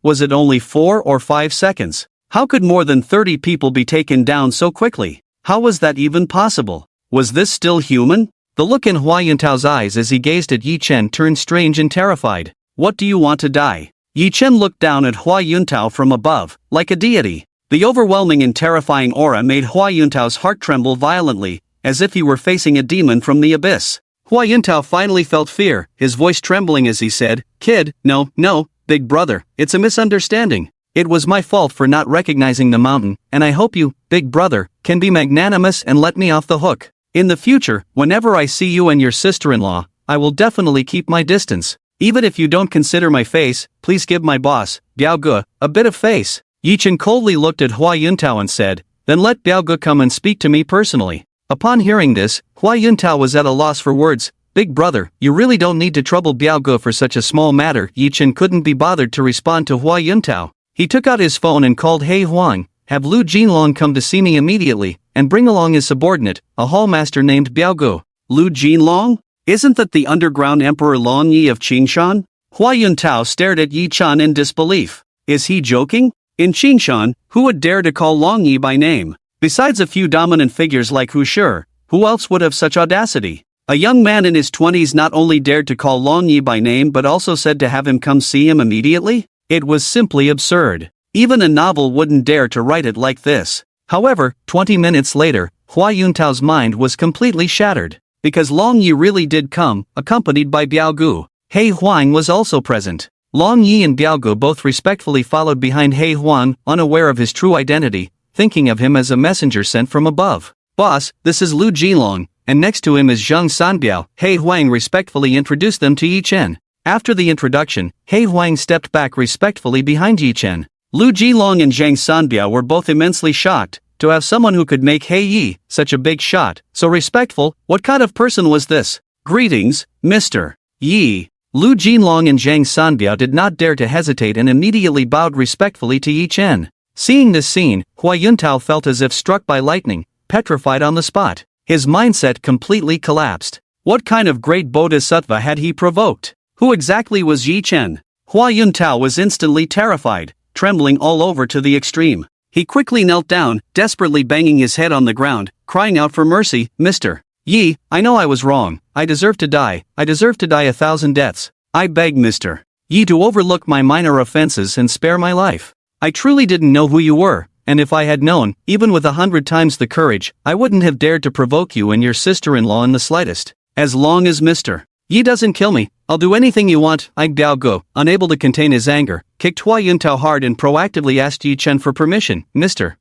Was it only 4 or 5 seconds? How could more than 30 people be taken down so quickly? How was that even possible? Was this still human? The look in Hua Yuntao's eyes as he gazed at Yi Chen turned strange and terrified. "What do you want to die?" Yi Chen looked down at Hua Yuntao from above, like a deity. The overwhelming and terrifying aura made Hua Yuntao's heart tremble violently, as if he were facing a demon from the abyss. Hua Yuntao finally felt fear, his voice trembling as he said, "Kid, no, big brother, it's a misunderstanding. It was my fault for not recognizing the mountain, and I hope you, big brother, can be magnanimous and let me off the hook. In the future, whenever I see you and your sister-in-law, I will definitely keep my distance. Even if you don't consider my face, please give my boss, Biao Ge, a bit of face." Yi Chen coldly looked at Hua Yuntao and said, "Then let Biao Ge come and speak to me personally." Upon hearing this, Hua Yuntao was at a loss for words. "Big brother, you really don't need to trouble Biao Ge for such a small matter." Yi Chen couldn't be bothered to respond to Hua Yuntao. He took out his phone and called He Huang, "Have Lu Jinlong come to see me immediately, and bring along his subordinate, a hallmaster named Biao Ge." "Lu Jinlong? Isn't that the underground Emperor Long Yi of Qingshan?" Hua Yuntao stared at Yi Chen in disbelief. Is he joking? In Qingshan, who would dare to call Long Yi by name? Besides a few dominant figures like Hu Shi, who else would have such audacity? A young man in his 20s not only dared to call Long Yi by name but also said to have him come see him immediately? It was simply absurd. Even a novel wouldn't dare to write it like this. However, 20 minutes later, Hua Yuntao's mind was completely shattered. Because Long Yi really did come, accompanied by Biao Gu. He Huang was also present. Long Yi and Biao Gu both respectfully followed behind He Huang, unaware of his true identity, thinking of him as a messenger sent from above. "Boss, this is Lu Jilong, and next to him is Zhang Sanbiao." He Huang respectfully introduced them to Yi Chen. After the introduction, He Huang stepped back respectfully behind Yi Chen. Lu Jilong and Zhang Sanbiao were both immensely shocked to have someone who could make He Yi such a big shot, so respectful. What kind of person was this? "Greetings, Mr. Yi." Lu Jilong and Zhang Sanbiao did not dare to hesitate and immediately bowed respectfully to Yi Chen. Seeing this scene, Hua Yuntao felt as if struck by lightning, petrified on the spot. His mindset completely collapsed. What kind of great bodhisattva had he provoked? Who exactly was Yi Chen? Hua Yuntao was instantly terrified, trembling all over to the extreme. He quickly knelt down, desperately banging his head on the ground, crying out for mercy. "Mr. Yi, I know I was wrong. I deserve to die. I deserve to die 1,000 deaths. I beg Mr. Yi to overlook my minor offenses and spare my life. I truly didn't know who you were, and if I had known, even with 100 times the courage, I wouldn't have dared to provoke you and your sister-in-law in the slightest. As long as Mr. Yi doesn't kill me, I'll do anything you want." Biao Gu, unable to contain his anger, kicked Hua Yuntao hard and proactively asked Yi Chen for permission. "Mr.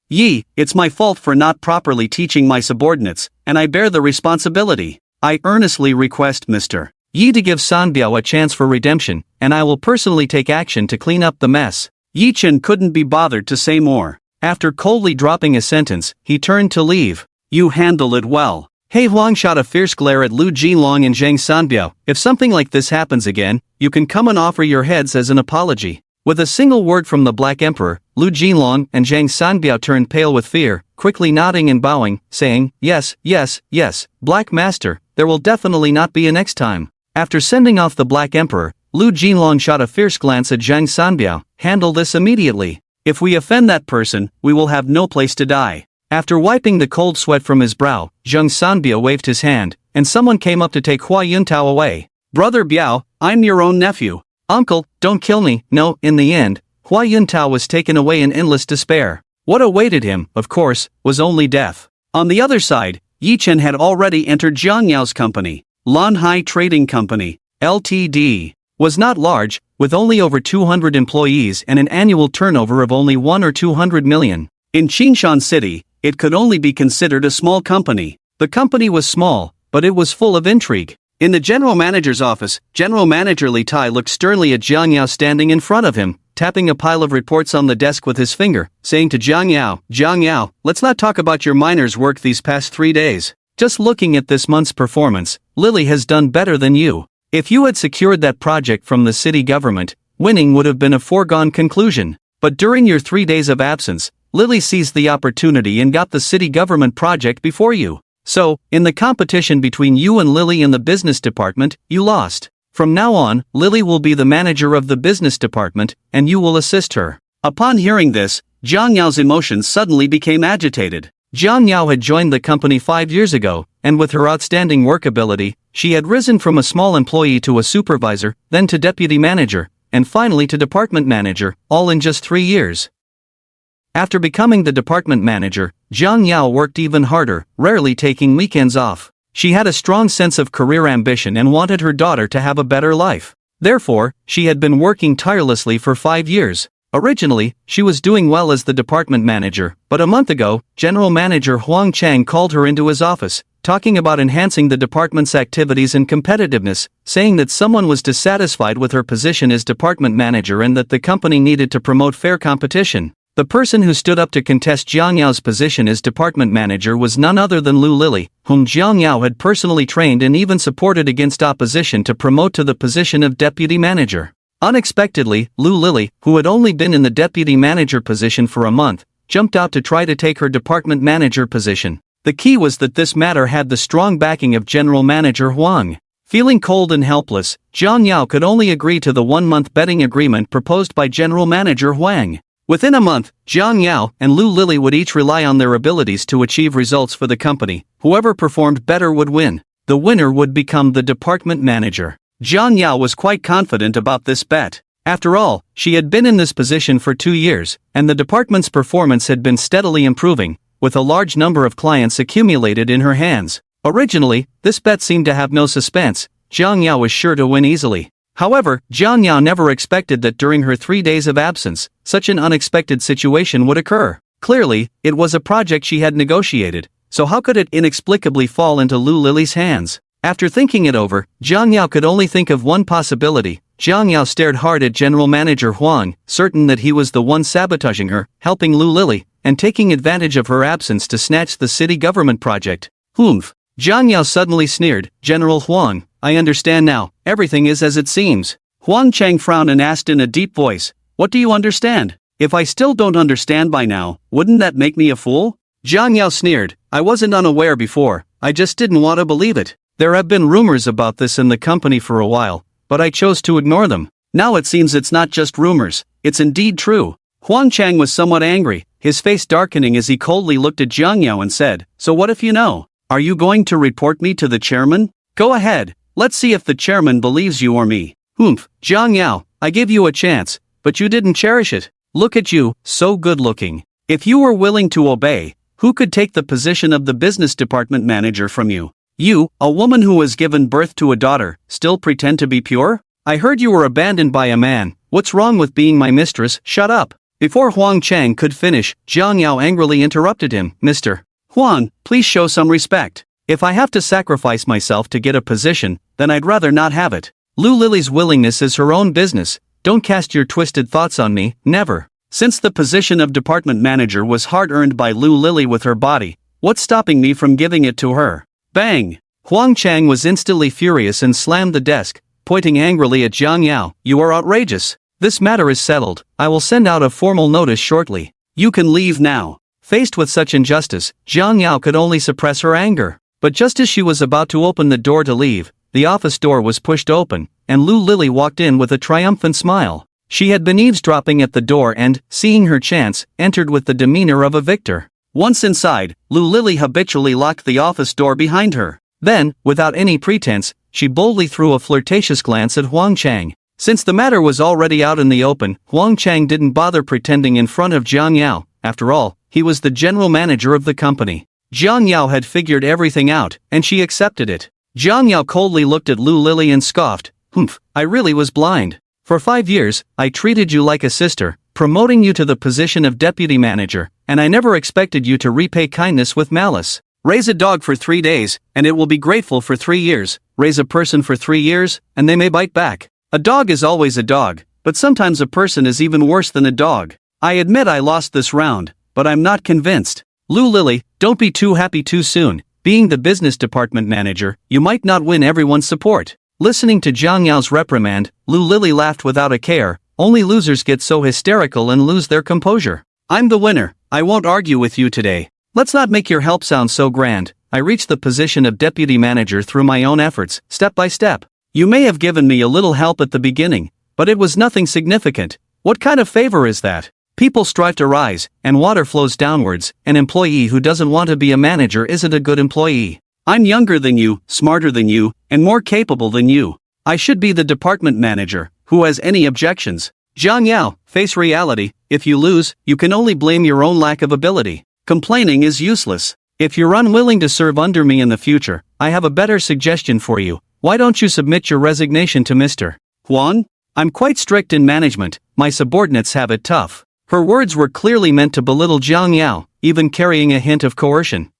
Yi, it's my fault for not properly teaching my subordinates, and I bear the responsibility. I earnestly request Mr. Yi to give Sanbiao a chance for redemption, and I will personally take action to clean up the mess." Yi Chen couldn't be bothered to say more. After coldly dropping a sentence, he turned to leave. "You handle it well." He Huang shot a fierce glare at Lu Jilong and Zhang Sanbiao. "If something like this happens again, you can come and offer your heads as an apology." With a single word from the Black Emperor, Lu Jilong and Zhang Sanbiao turned pale with fear, quickly nodding and bowing, saying, "Yes, yes, yes, Black Master, there will definitely not be a next time." After sending off the Black Emperor, Lu Jilong shot a fierce glance at Zhang Sanbiao. "Handle this immediately. If we offend that person, we will have no place to die." After wiping the cold sweat from his brow, Zhang Sanbiao waved his hand, and someone came up to take Hua Yuntao away. "Brother Biao, I'm your own nephew. Uncle, don't kill me." No, in the end, Hua Yuntao was taken away in endless despair. What awaited him, of course, was only death. On the other side, Yi Chen had already entered Jiang Yao's company. Lanhai Trading Company, Ltd. was not large, with only over 200 employees and an annual turnover of only 1 or 200 million. In Qingshan City, it could only be considered a small company. The company was small, but it was full of intrigue. In the general manager's office, General Manager Li Tai looked sternly at Jiang Yao standing in front of him, tapping a pile of reports on the desk with his finger, saying to Jiang Yao, let's not talk about your miner's work these past 3 days. Just looking at this month's performance, Lily has done better than you. If you had secured that project from the city government, winning would have been a foregone conclusion. But during your 3 days of absence, Lily seized the opportunity and got the city government project before you. So, in the competition between you and Lily in the business department, you lost. From now on, Lily will be the manager of the business department, and you will assist her. Upon hearing this, Jiang Yao's emotions suddenly became agitated. Jiang Yao had joined the company 5 years ago, and with her outstanding work ability, she had risen from a small employee to a supervisor, then to deputy manager, and finally to department manager, all in just 3 years. After becoming the department manager, Jiang Yao worked even harder, rarely taking weekends off. She had a strong sense of career ambition and wanted her daughter to have a better life. Therefore, she had been working tirelessly for 5 years. Originally, she was doing well as the department manager, but a month ago, General Manager Huang Chang called her into his office, talking about enhancing the department's activities and competitiveness, saying that someone was dissatisfied with her position as department manager and that the company needed to promote fair competition. The person who stood up to contest Jiang Yao's position as department manager was none other than Lu Lily, whom Jiang Yao had personally trained and even supported against opposition to promote to the position of deputy manager. Unexpectedly, Lu Lily, who had only been in the deputy manager position for a month, jumped out to try to take her department manager position. The key was that this matter had the strong backing of General Manager Huang. Feeling cold and helpless, Jiang Yao could only agree to the 1-month betting agreement proposed by General Manager Huang. Within a month, Jiang Yao and Lu Lili would each rely on their abilities to achieve results for the company. Whoever performed better would win. The winner would become the department manager. Jiang Yao was quite confident about this bet. After all, she had been in this position for 2 years, and the department's performance had been steadily improving, with a large number of clients accumulated in her hands. Originally, this bet seemed to have no suspense. Jiang Yao was sure to win easily. However, Jiang Yao never expected that during her 3 days of absence, such an unexpected situation would occur. Clearly, it was a project she had negotiated, so how could it inexplicably fall into Lu Lili's hands? After thinking it over, Jiang Yao could only think of one possibility. Jiang Yao stared hard at General Manager Huang, certain that he was the one sabotaging her, helping Lu Lili, and taking advantage of her absence to snatch the city government project. Humph! Jiang Yao suddenly sneered. General Huang, I understand now, everything is as it seems. Huang Chang frowned and asked in a deep voice, what do you understand? If I still don't understand by now, wouldn't that make me a fool? Jiang Yao sneered, I wasn't unaware before, I just didn't want to believe it. There have been rumors about this in the company for a while, but I chose to ignore them. Now it seems it's not just rumors, it's indeed true. Huang Chang was somewhat angry, his face darkening as he coldly looked at Jiang Yao and said, so what if you know? Are you going to report me to the chairman? Go ahead, let's see if the chairman believes you or me. Humph, Jiang Yao, I gave you a chance, but you didn't cherish it. Look at you, so good looking. If you were willing to obey, who could take the position of the business department manager from you? You, a woman who has given birth to a daughter, still pretend to be pure? I heard you were abandoned by a man. What's wrong with being my mistress? Shut up. Before Huang Chang could finish, Jiang Yao angrily interrupted him. Mr. Huang, please show some respect. If I have to sacrifice myself to get a position, then I'd rather not have it. Lu Lili's willingness is her own business. Don't cast your twisted thoughts on me, never. Since the position of department manager was hard-earned by Lu Lili with her body, what's stopping me from giving it to her? Bang! Huang Chang was instantly furious and slammed the desk, pointing angrily at Jiang Yao. You are outrageous. This matter is settled. I will send out a formal notice shortly. You can leave now. Faced with such injustice, Jiang Yao could only suppress her anger. But just as she was about to open the door to leave, the office door was pushed open, and Lu Lili walked in with a triumphant smile. She had been eavesdropping at the door and, seeing her chance, entered with the demeanor of a victor. Once inside, Lu Lili habitually locked the office door behind her. Then, without any pretense, she boldly threw a flirtatious glance at Huang Chang. Since the matter was already out in the open, Huang Chang didn't bother pretending in front of Jiang Yao. After all, he was the general manager of the company. Jiang Yao had figured everything out, and she accepted it. Jiang Yao coldly looked at Lu Lili and scoffed. Humph, I really was blind. For 5 years, I treated you like a sister, promoting you to the position of deputy manager, and I never expected you to repay kindness with malice. Raise a dog for 3 days, and it will be grateful for 3 years. Raise a person for 3 years, and they may bite back. A dog is always a dog, but sometimes a person is even worse than a dog. I admit I lost this round, but I'm not convinced. Lu Lili, don't be too happy too soon. Being the business department manager, you might not win everyone's support. Listening to Jiang Yao's reprimand, Lu Lili laughed without a care. Only losers get so hysterical and lose their composure. I'm the winner. I won't argue with you today. Let's not make your help sound so grand. I reached the position of deputy manager through my own efforts, step by step. You may have given me a little help at the beginning, but it was nothing significant. What kind of favor is that? People strive to rise, and water flows downwards. An employee who doesn't want to be a manager isn't a good employee. I'm younger than you, smarter than you, and more capable than you. I should be the department manager. Who has any objections? Jiang Yao, face reality. If you lose, you can only blame your own lack of ability. Complaining is useless. If you're unwilling to serve under me in the future, I have a better suggestion for you. Why don't you submit your resignation to Mr. Huang? I'm quite strict in management. My subordinates have it tough. Her words were clearly meant to belittle Jiang Yao, even carrying a hint of coercion.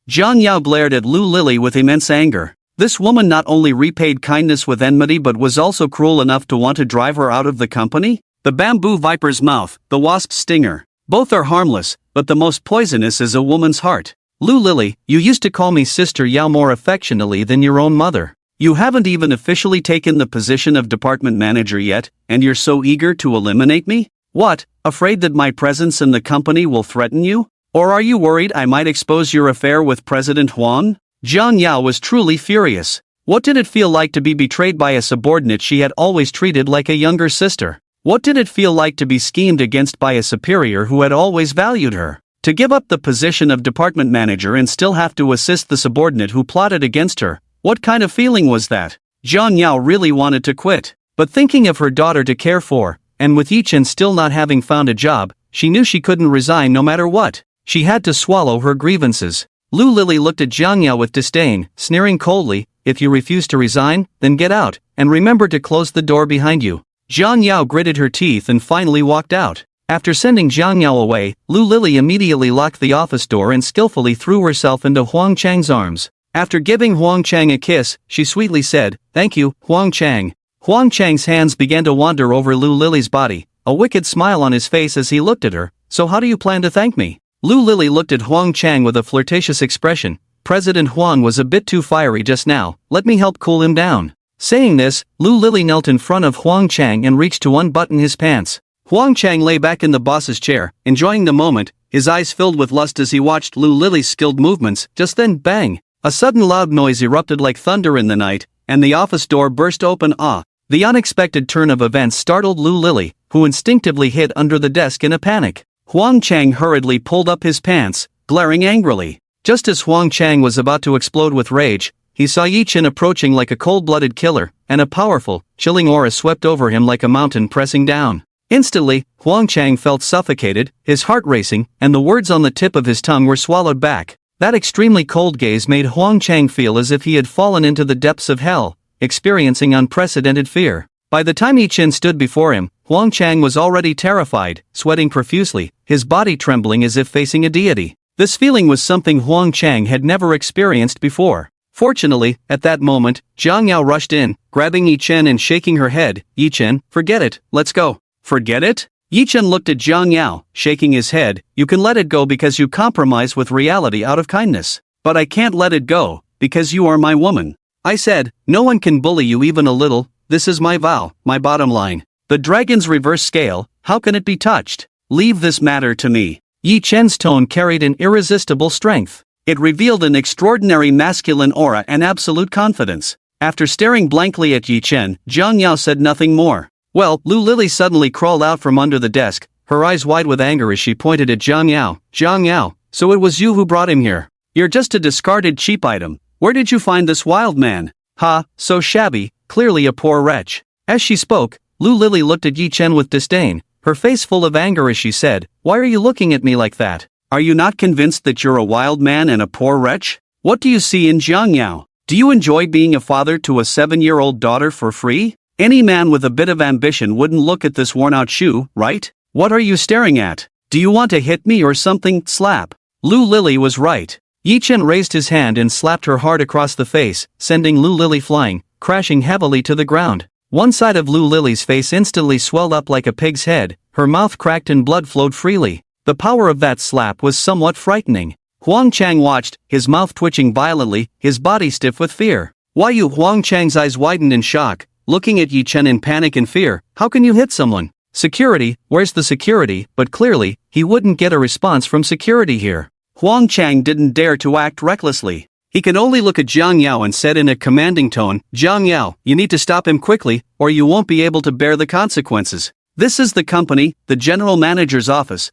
Jiang Yao glared at Lu Lili with immense anger. This woman not only repaid kindness with enmity but was also cruel enough to want to drive her out of the company? The bamboo viper's mouth, the wasp's stinger. Both are harmless, but the most poisonous is a woman's heart. Lu Lili, you used to call me Sister Yao more affectionately than your own mother. You haven't even officially taken the position of department manager yet, and you're so eager to eliminate me? What, afraid that my presence in the company will threaten you? Or are you worried I might expose your affair with President Huang? Jiang Yao was truly furious. What did it feel like to be betrayed by a subordinate she had always treated like a younger sister? What did it feel like to be schemed against by a superior who had always valued her? To give up the position of department manager and still have to assist the subordinate who plotted against her, what kind of feeling was that? Jiang Yao really wanted to quit. But thinking of her daughter to care for, and with Yi Chen still not having found a job, she knew she couldn't resign no matter what. She had to swallow her grievances. Lu Lili looked at Jiang Yao with disdain, sneering coldly, "If you refuse to resign, then get out, and remember to close the door behind you." Jiang Yao gritted her teeth and finally walked out. After sending Jiang Yao away, Lu Lili immediately locked the office door and skillfully threw herself into Huang Chang's arms. After giving Huang Chang a kiss, she sweetly said, "Thank you, Huang Chang." Huang Chang's hands began to wander over Lu Lili's body, a wicked smile on his face as he looked at her. "So how do you plan to thank me?" Lu Lili looked at Huang Chang with a flirtatious expression. "President Huang was a bit too fiery just now, let me help cool him down." Saying this, Lu Lili knelt in front of Huang Chang and reached to unbutton his pants. Huang Chang lay back in the boss's chair, enjoying the moment, his eyes filled with lust as he watched Lu Lili's skilled movements. Just then, bang! A sudden loud noise erupted like thunder in the night, and the office door burst open. The unexpected turn of events startled Lu Lili, who instinctively hid under the desk in a panic. Huang Chang hurriedly pulled up his pants, glaring angrily. Just as Huang Chang was about to explode with rage, he saw Yi Chen approaching like a cold-blooded killer, and a powerful, chilling aura swept over him like a mountain pressing down. Instantly, Huang Chang felt suffocated, his heart racing, and the words on the tip of his tongue were swallowed back. That extremely cold gaze made Huang Chang feel as if he had fallen into the depths of hell, experiencing unprecedented fear. By the time Yi Chen stood before him, Huang Chang was already terrified, sweating profusely, his body trembling as if facing a deity. This feeling was something Huang Chang had never experienced before. Fortunately, at that moment, Jiang Yao rushed in, grabbing Yi Chen and shaking her head. "Yi Chen, forget it, let's go." "Forget it?" Yi Chen looked at Jiang Yao, shaking his head. "You can let it go because you compromise with reality out of kindness. But I can't let it go, because you are my woman. I said, no one can bully you even a little, this is my vow, my bottom line. The dragon's reverse scale, how can it be touched? Leave this matter to me." Yi Chen's tone carried an irresistible strength. It revealed an extraordinary masculine aura and absolute confidence. After staring blankly at Yi Chen, Jiang Yao said nothing more. Well, Lu Lili suddenly crawled out from under the desk, her eyes wide with anger as she pointed at Jiang Yao. "Jiang Yao, so it was you who brought him here. You're just a discarded cheap item. Where did you find this wild man? Ha, so shabby, clearly a poor wretch." As she spoke, Lu Lili looked at Yi Chen with disdain, her face full of anger as she said, "Why are you looking at me like that? Are you not convinced that you're a wild man and a poor wretch? What do you see in Jiang Yao? Do you enjoy being a father to a 7-year-old daughter for free? Any man with a bit of ambition wouldn't look at this worn-out shoe, right? What are you staring at? Do you want to hit me or something? Slap." Lu Lili was right. Yi Chen raised his hand and slapped her hard across the face, sending Lu Lili flying, crashing heavily to the ground. One side of Lu Lili's face instantly swelled up like a pig's head, her mouth cracked and blood flowed freely. The power of that slap was somewhat frightening. Huang Chang watched, his mouth twitching violently, his body stiff with fear. "Why you?" Huang Chang's eyes widened in shock, looking at Yi Chen in panic and fear. "How can you hit someone? Security, where's the security?" But clearly, he wouldn't get a response from security here. Huang Chang didn't dare to act recklessly. He could only look at Jiang Yao and said in a commanding tone, "Jiang Yao, you need to stop him quickly, or you won't be able to bear the consequences. This is the company, the general manager's office.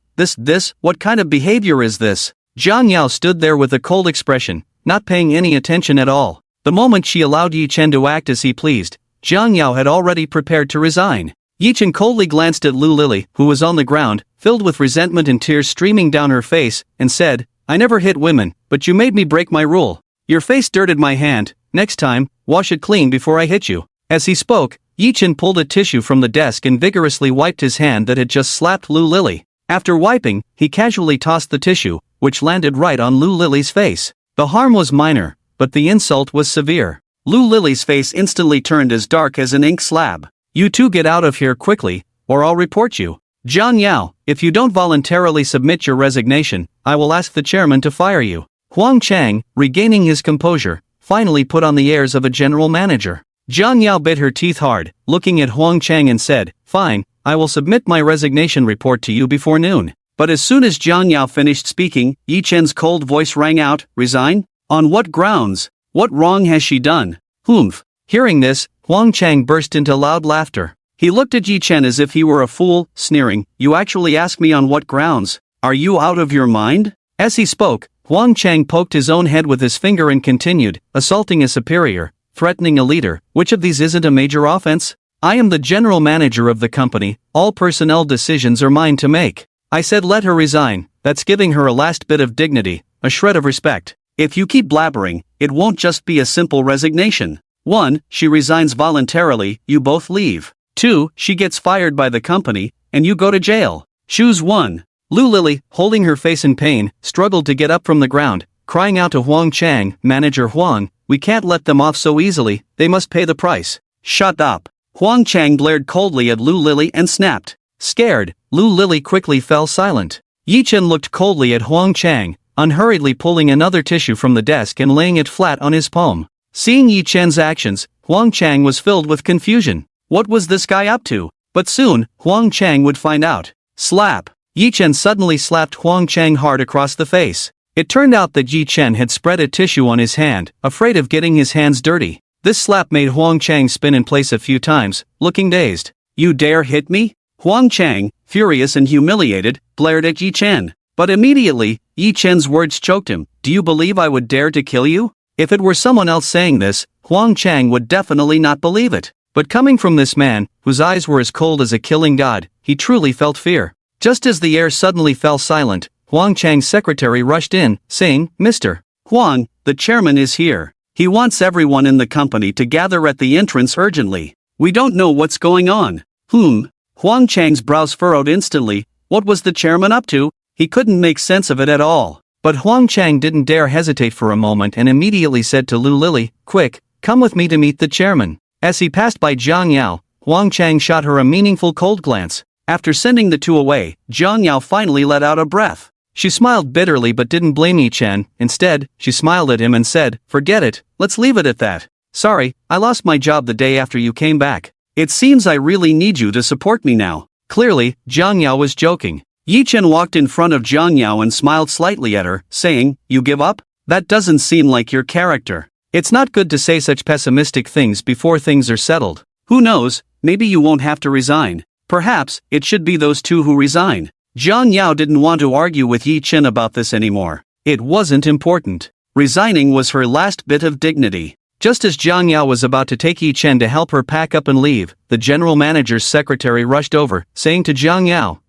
What kind of behavior is this?" Jiang Yao stood there with a cold expression, not paying any attention at all. The moment she allowed Yi Chen to act as he pleased, Jiang Yao had already prepared to resign. Yi Chen coldly glanced at Lu Lili, who was on the ground, filled with resentment and tears streaming down her face, and said, "I never hit women, but you made me break my rule. Your face dirted my hand, next time, wash it clean before I hit you." As he spoke, Yi Chen pulled a tissue from the desk and vigorously wiped his hand that had just slapped Lu Lili. After wiping, he casually tossed the tissue, which landed right on Lu Lili's face. The harm was minor, but the insult was severe. Lu Lili's face instantly turned as dark as an ink slab. "You two get out of here quickly, or I'll report you. Jiang Yao, if you don't voluntarily submit your resignation, I will ask the chairman to fire you." Huang Chang, regaining his composure, finally put on the airs of a general manager. Jiang Yao bit her teeth hard, looking at Huang Chang and said, "Fine, I will submit my resignation report to you before noon." But as soon as Jiang Yao finished speaking, Yi Chen's cold voice rang out, "Resign? On what grounds? What wrong has she done? Humph." Hearing this, Huang Chang burst into loud laughter. He looked at Yi Chen as if he were a fool, sneering, "You actually ask me on what grounds? Are you out of your mind?" As he spoke, Huang Chang poked his own head with his finger and continued, "Assaulting a superior, threatening a leader, which of these isn't a major offense? I am the general manager of the company, all personnel decisions are mine to make. I said let her resign, that's giving her a last bit of dignity, a shred of respect. If you keep blabbering, it won't just be a simple resignation. 1. She resigns voluntarily, you both leave. 2. She gets fired by the company, and you go to jail. Choose one." Lu Lily, holding her face in pain, struggled to get up from the ground, crying out to Huang Chang, "Manager Huang, we can't let them off so easily, they must pay the price." "Shut up." Huang Chang glared coldly at Lu Lily and snapped. Scared, Lu Lily quickly fell silent. Yi Chen looked coldly at Huang Chang, unhurriedly pulling another tissue from the desk and laying it flat on his palm. Seeing Yi Chen's actions, Huang Chang was filled with confusion. What was this guy up to? But soon, Huang Chang would find out. Slap! Yi Chen suddenly slapped Huang Chang hard across the face. It turned out that Yi Chen had spread a tissue on his hand, afraid of getting his hands dirty. This slap made Huang Chang spin in place a few times, looking dazed. "You dare hit me?" Huang Chang, furious and humiliated, glared at Yi Chen. But immediately, Yi Chen's words choked him. "Do you believe I would dare to kill you?" If it were someone else saying this, Huang Chang would definitely not believe it. But coming from this man, whose eyes were as cold as a killing god, he truly felt fear. Just as the air suddenly fell silent, Huang Chang's secretary rushed in, saying, "Mr. Huang, the chairman is here. He wants everyone in the company to gather at the entrance urgently. We don't know what's going on." Huang Chang's brows furrowed instantly. What was the chairman up to? He couldn't make sense of it at all. But Huang Chang didn't dare hesitate for a moment and immediately said to Lu Lily, "Quick, come with me to meet the chairman." As he passed by Jiang Yao, Huang Chang shot her a meaningful cold glance. After sending the two away, Jiang Yao finally let out a breath. She smiled bitterly but didn't blame Yi Chen. Instead, she smiled at him and said, "Forget it, let's leave it at that. Sorry, I lost my job the day after you came back. It seems I really need you to support me now." Clearly, Jiang Yao was joking. Yi Chen walked in front of Jiang Yao and smiled slightly at her, saying, "You give up? That doesn't seem like your character. It's not good to say such pessimistic things before things are settled. Who knows, maybe you won't have to resign. Perhaps, it should be those two who resign." Jiang Yao didn't want to argue with Yi Chen about this anymore. It wasn't important. Resigning was her last bit of dignity. Just as Jiang Yao was about to take Yi Chen to help her pack up and leave, the general manager's secretary rushed over, saying to Jiang Yao,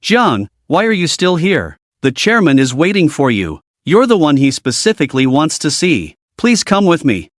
"Jiang, why are you still here? The chairman is waiting for you. You're the one he specifically wants to see. Please come with me."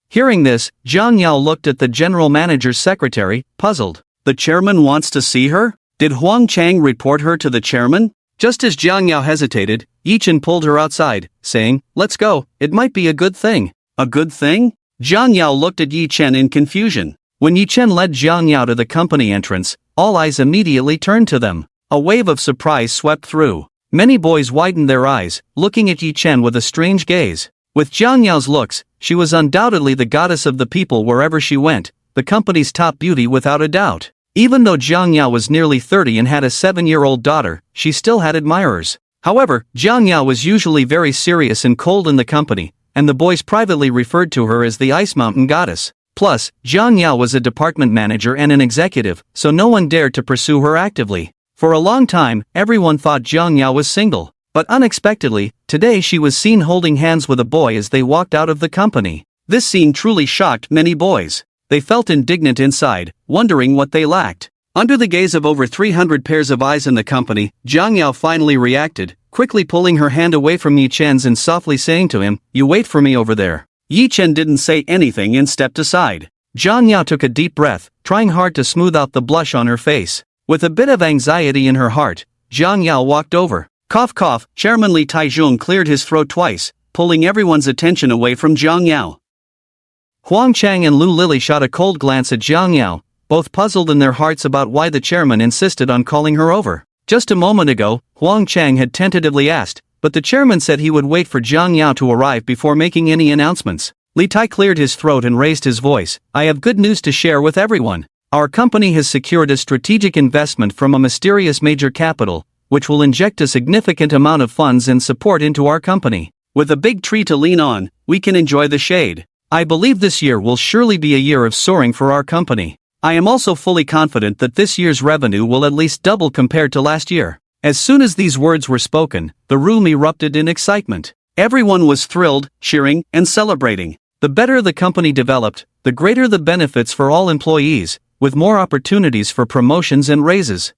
Hearing this, Jiang Yao looked at the general manager's secretary, puzzled. The chairman wants to see her? Did Huang Chang report her to the chairman? Just as Jiang Yao hesitated, Yi Chen pulled her outside, saying, "Let's go, it might be a good thing." A good thing? Jiang Yao looked at Yi Chen in confusion. When Yi Chen led Jiang Yao to the company entrance, all eyes immediately turned to them. A wave of surprise swept through. Many boys widened their eyes, looking at Yi Chen with a strange gaze. With Jiang Yao's looks, she was undoubtedly the goddess of the people wherever she went, the company's top beauty without a doubt. Even though Jiang Yao was nearly 30 and had a 7-year-old daughter, she still had admirers. However, Jiang Yao was usually very serious and cold in the company, and the boys privately referred to her as the Ice Mountain Goddess. Plus, Jiang Yao was a department manager and an executive, so no one dared to pursue her actively. For a long time, everyone thought Jiang Yao was single. But unexpectedly, today she was seen holding hands with a boy as they walked out of the company. This scene truly shocked many boys. They felt indignant inside, wondering what they lacked. Under the gaze of over 300 pairs of eyes in the company, Jiang Yao finally reacted, quickly pulling her hand away from Yi Chen's and softly saying to him, "You wait for me over there." Yi Chen didn't say anything and stepped aside. Jiang Yao took a deep breath, trying hard to smooth out the blush on her face. With a bit of anxiety in her heart, Jiang Yao walked over. Cough cough, Chairman Li Taizhong cleared his throat twice, pulling everyone's attention away from Jiang Yao. Huang Chang and Lu Lily shot a cold glance at Jiang Yao, both puzzled in their hearts about why the chairman insisted on calling her over. Just a moment ago, Huang Chang had tentatively asked, but the chairman said he would wait for Jiang Yao to arrive before making any announcements. Li Tai cleared his throat and raised his voice. "I have good news to share with everyone. Our company has secured a strategic investment from a mysterious major capital, which will inject a significant amount of funds and support into our company. With a big tree to lean on, we can enjoy the shade. I believe this year will surely be a year of soaring for our company. I am also fully confident that this year's revenue will at least double compared to last year. As soon as these words were spoken, the room erupted in excitement. Everyone was thrilled, cheering, and celebrating. The better the company developed, the greater the benefits for all employees, with more opportunities for promotions and raises.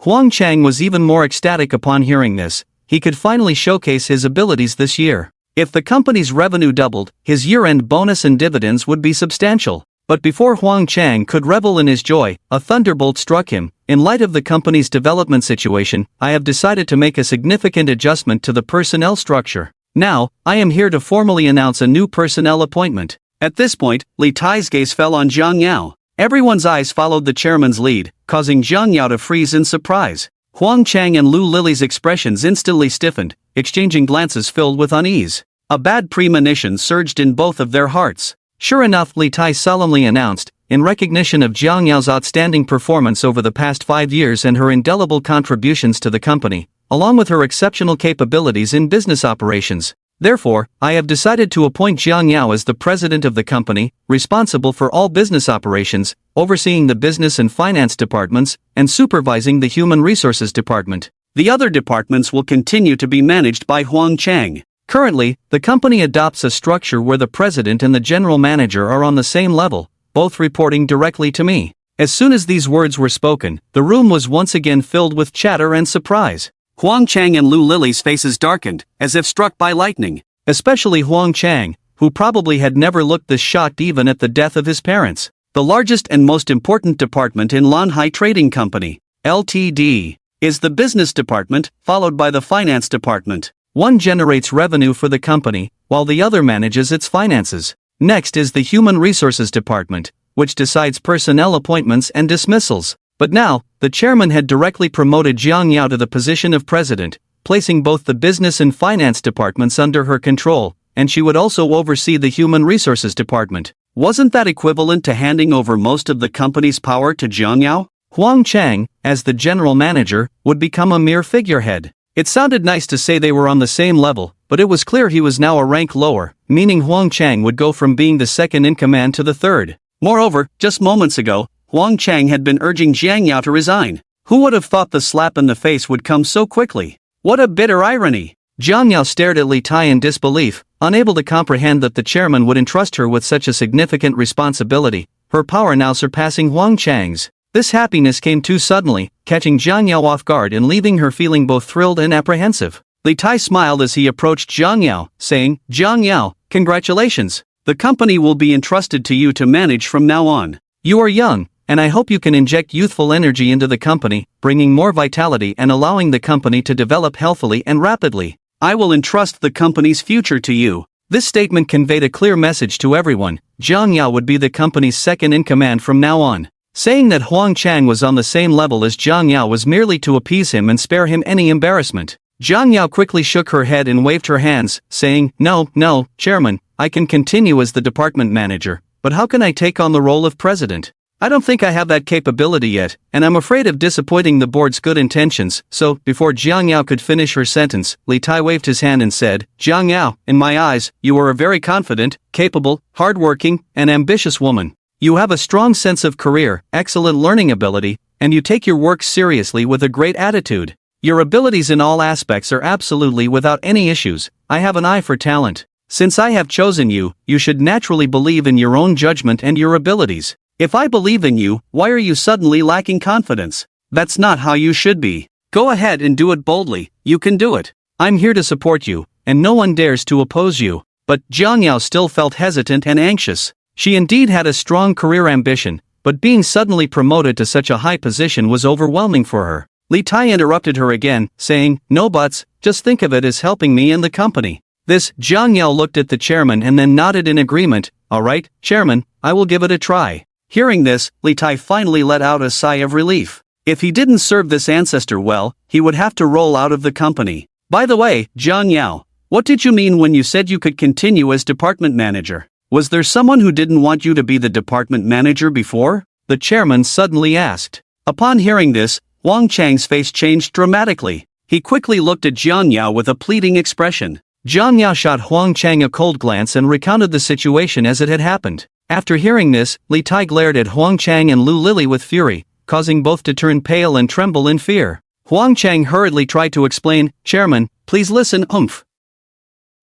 Huang Chang was even more ecstatic upon hearing this. He could finally showcase his abilities this year. If the company's revenue doubled, his year-end bonus and dividends would be substantial. But before Huang Chang could revel in his joy, a thunderbolt struck him. In light of the company's development situation, I have decided to make a significant adjustment to the personnel structure. Now, I am here to formally announce a new personnel appointment. At this point, Li Tai's gaze fell on Jiang Yao. Everyone's eyes followed the chairman's lead, causing Jiang Yao to freeze in surprise. Huang Chang and Lu Lily's expressions instantly stiffened, exchanging glances filled with unease. A bad premonition surged in both of their hearts. Sure enough, Li Tai solemnly announced, in recognition of Jiang Yao's outstanding performance over the past 5 years and her indelible contributions to the company, along with her exceptional capabilities in business operations. Therefore, I have decided to appoint Jiang Yao as the president of the company, responsible for all business operations, overseeing the business and finance departments, and supervising the human resources department. The other departments will continue to be managed by Huang Chang. Currently, the company adopts a structure where the president and the general manager are on the same level, both reporting directly to me. As soon as these words were spoken, the room was once again filled with chatter and surprise. Huang Chang and Lu Lily's faces darkened, as if struck by lightning. Especially Huang Chang, who probably had never looked this shocked even at the death of his parents. The largest and most important department in Lanhai Trading Company, Ltd., is the business department, followed by the finance department. One generates revenue for the company, while the other manages its finances. Next is the Human Resources Department, which decides personnel appointments and dismissals. But now, the chairman had directly promoted Jiang Yao to the position of president, placing both the business and finance departments under her control, and she would also oversee the Human Resources Department. Wasn't that equivalent to handing over most of the company's power to Jiang Yao? Huang Chang, as the general manager, would become a mere figurehead. It sounded nice to say they were on the same level, but it was clear he was now a rank lower, meaning Huang Chang would go from being the second in command to the third. Moreover, just moments ago, Huang Chang had been urging Jiang Yao to resign. Who would have thought the slap in the face would come so quickly? What a bitter irony! Jiang Yao stared at Li Tai in disbelief, unable to comprehend that the chairman would entrust her with such a significant responsibility, her power now surpassing Huang Chang's. This happiness came too suddenly, catching Jiang Yao off guard and leaving her feeling both thrilled and apprehensive. Li Tai smiled as he approached Jiang Yao, saying, "Jiang Yao, congratulations. The company will be entrusted to you to manage from now on. You are young, and I hope you can inject youthful energy into the company, bringing more vitality and allowing the company to develop healthily and rapidly. I will entrust the company's future to you." This statement conveyed a clear message to everyone. Jiang Yao would be the company's second in command from now on. Saying that Huang Chang was on the same level as Jiang Yao was merely to appease him and spare him any embarrassment. Jiang Yao quickly shook her head and waved her hands, saying, No, Chairman, I can continue as the department manager, but how can I take on the role of president? I don't think I have that capability yet, and I'm afraid of disappointing the board's good intentions. So, before Jiang Yao could finish her sentence, Li Tai waved his hand and said, Jiang Yao, in my eyes, you are a very confident, capable, hardworking, and ambitious woman. You have a strong sense of career, excellent learning ability, and you take your work seriously with a great attitude. Your abilities in all aspects are absolutely without any issues. I have an eye for talent. Since I have chosen you, you should naturally believe in your own judgment and your abilities. If I believe in you, why are you suddenly lacking confidence? That's not how you should be. Go ahead and do it boldly, you can do it. I'm here to support you, and no one dares to oppose you. But Jiang Yao still felt hesitant and anxious. She indeed had a strong career ambition, but being suddenly promoted to such a high position was overwhelming for her. Li Tai interrupted her again, saying, No buts, just think of it as helping me and the company. This, Jiang Yao looked at the chairman and then nodded in agreement. All right, chairman, I will give it a try. Hearing this, Li Tai finally let out a sigh of relief. If he didn't serve this ancestor well, he would have to roll out of the company. By the way, Jiang Yao, what did you mean when you said you could continue as department manager? Was there someone who didn't want you to be the department manager before? The chairman suddenly asked. Upon hearing this, Huang Chang's face changed dramatically. He quickly looked at Jiang Yao with a pleading expression. Jiang Yao shot Huang Chang a cold glance and recounted the situation as it had happened. After hearing this, Li Tai glared at Huang Chang and Lu Lili with fury, causing both to turn pale and tremble in fear. Huang Chang hurriedly tried to explain, "Chairman, please listen, oomph."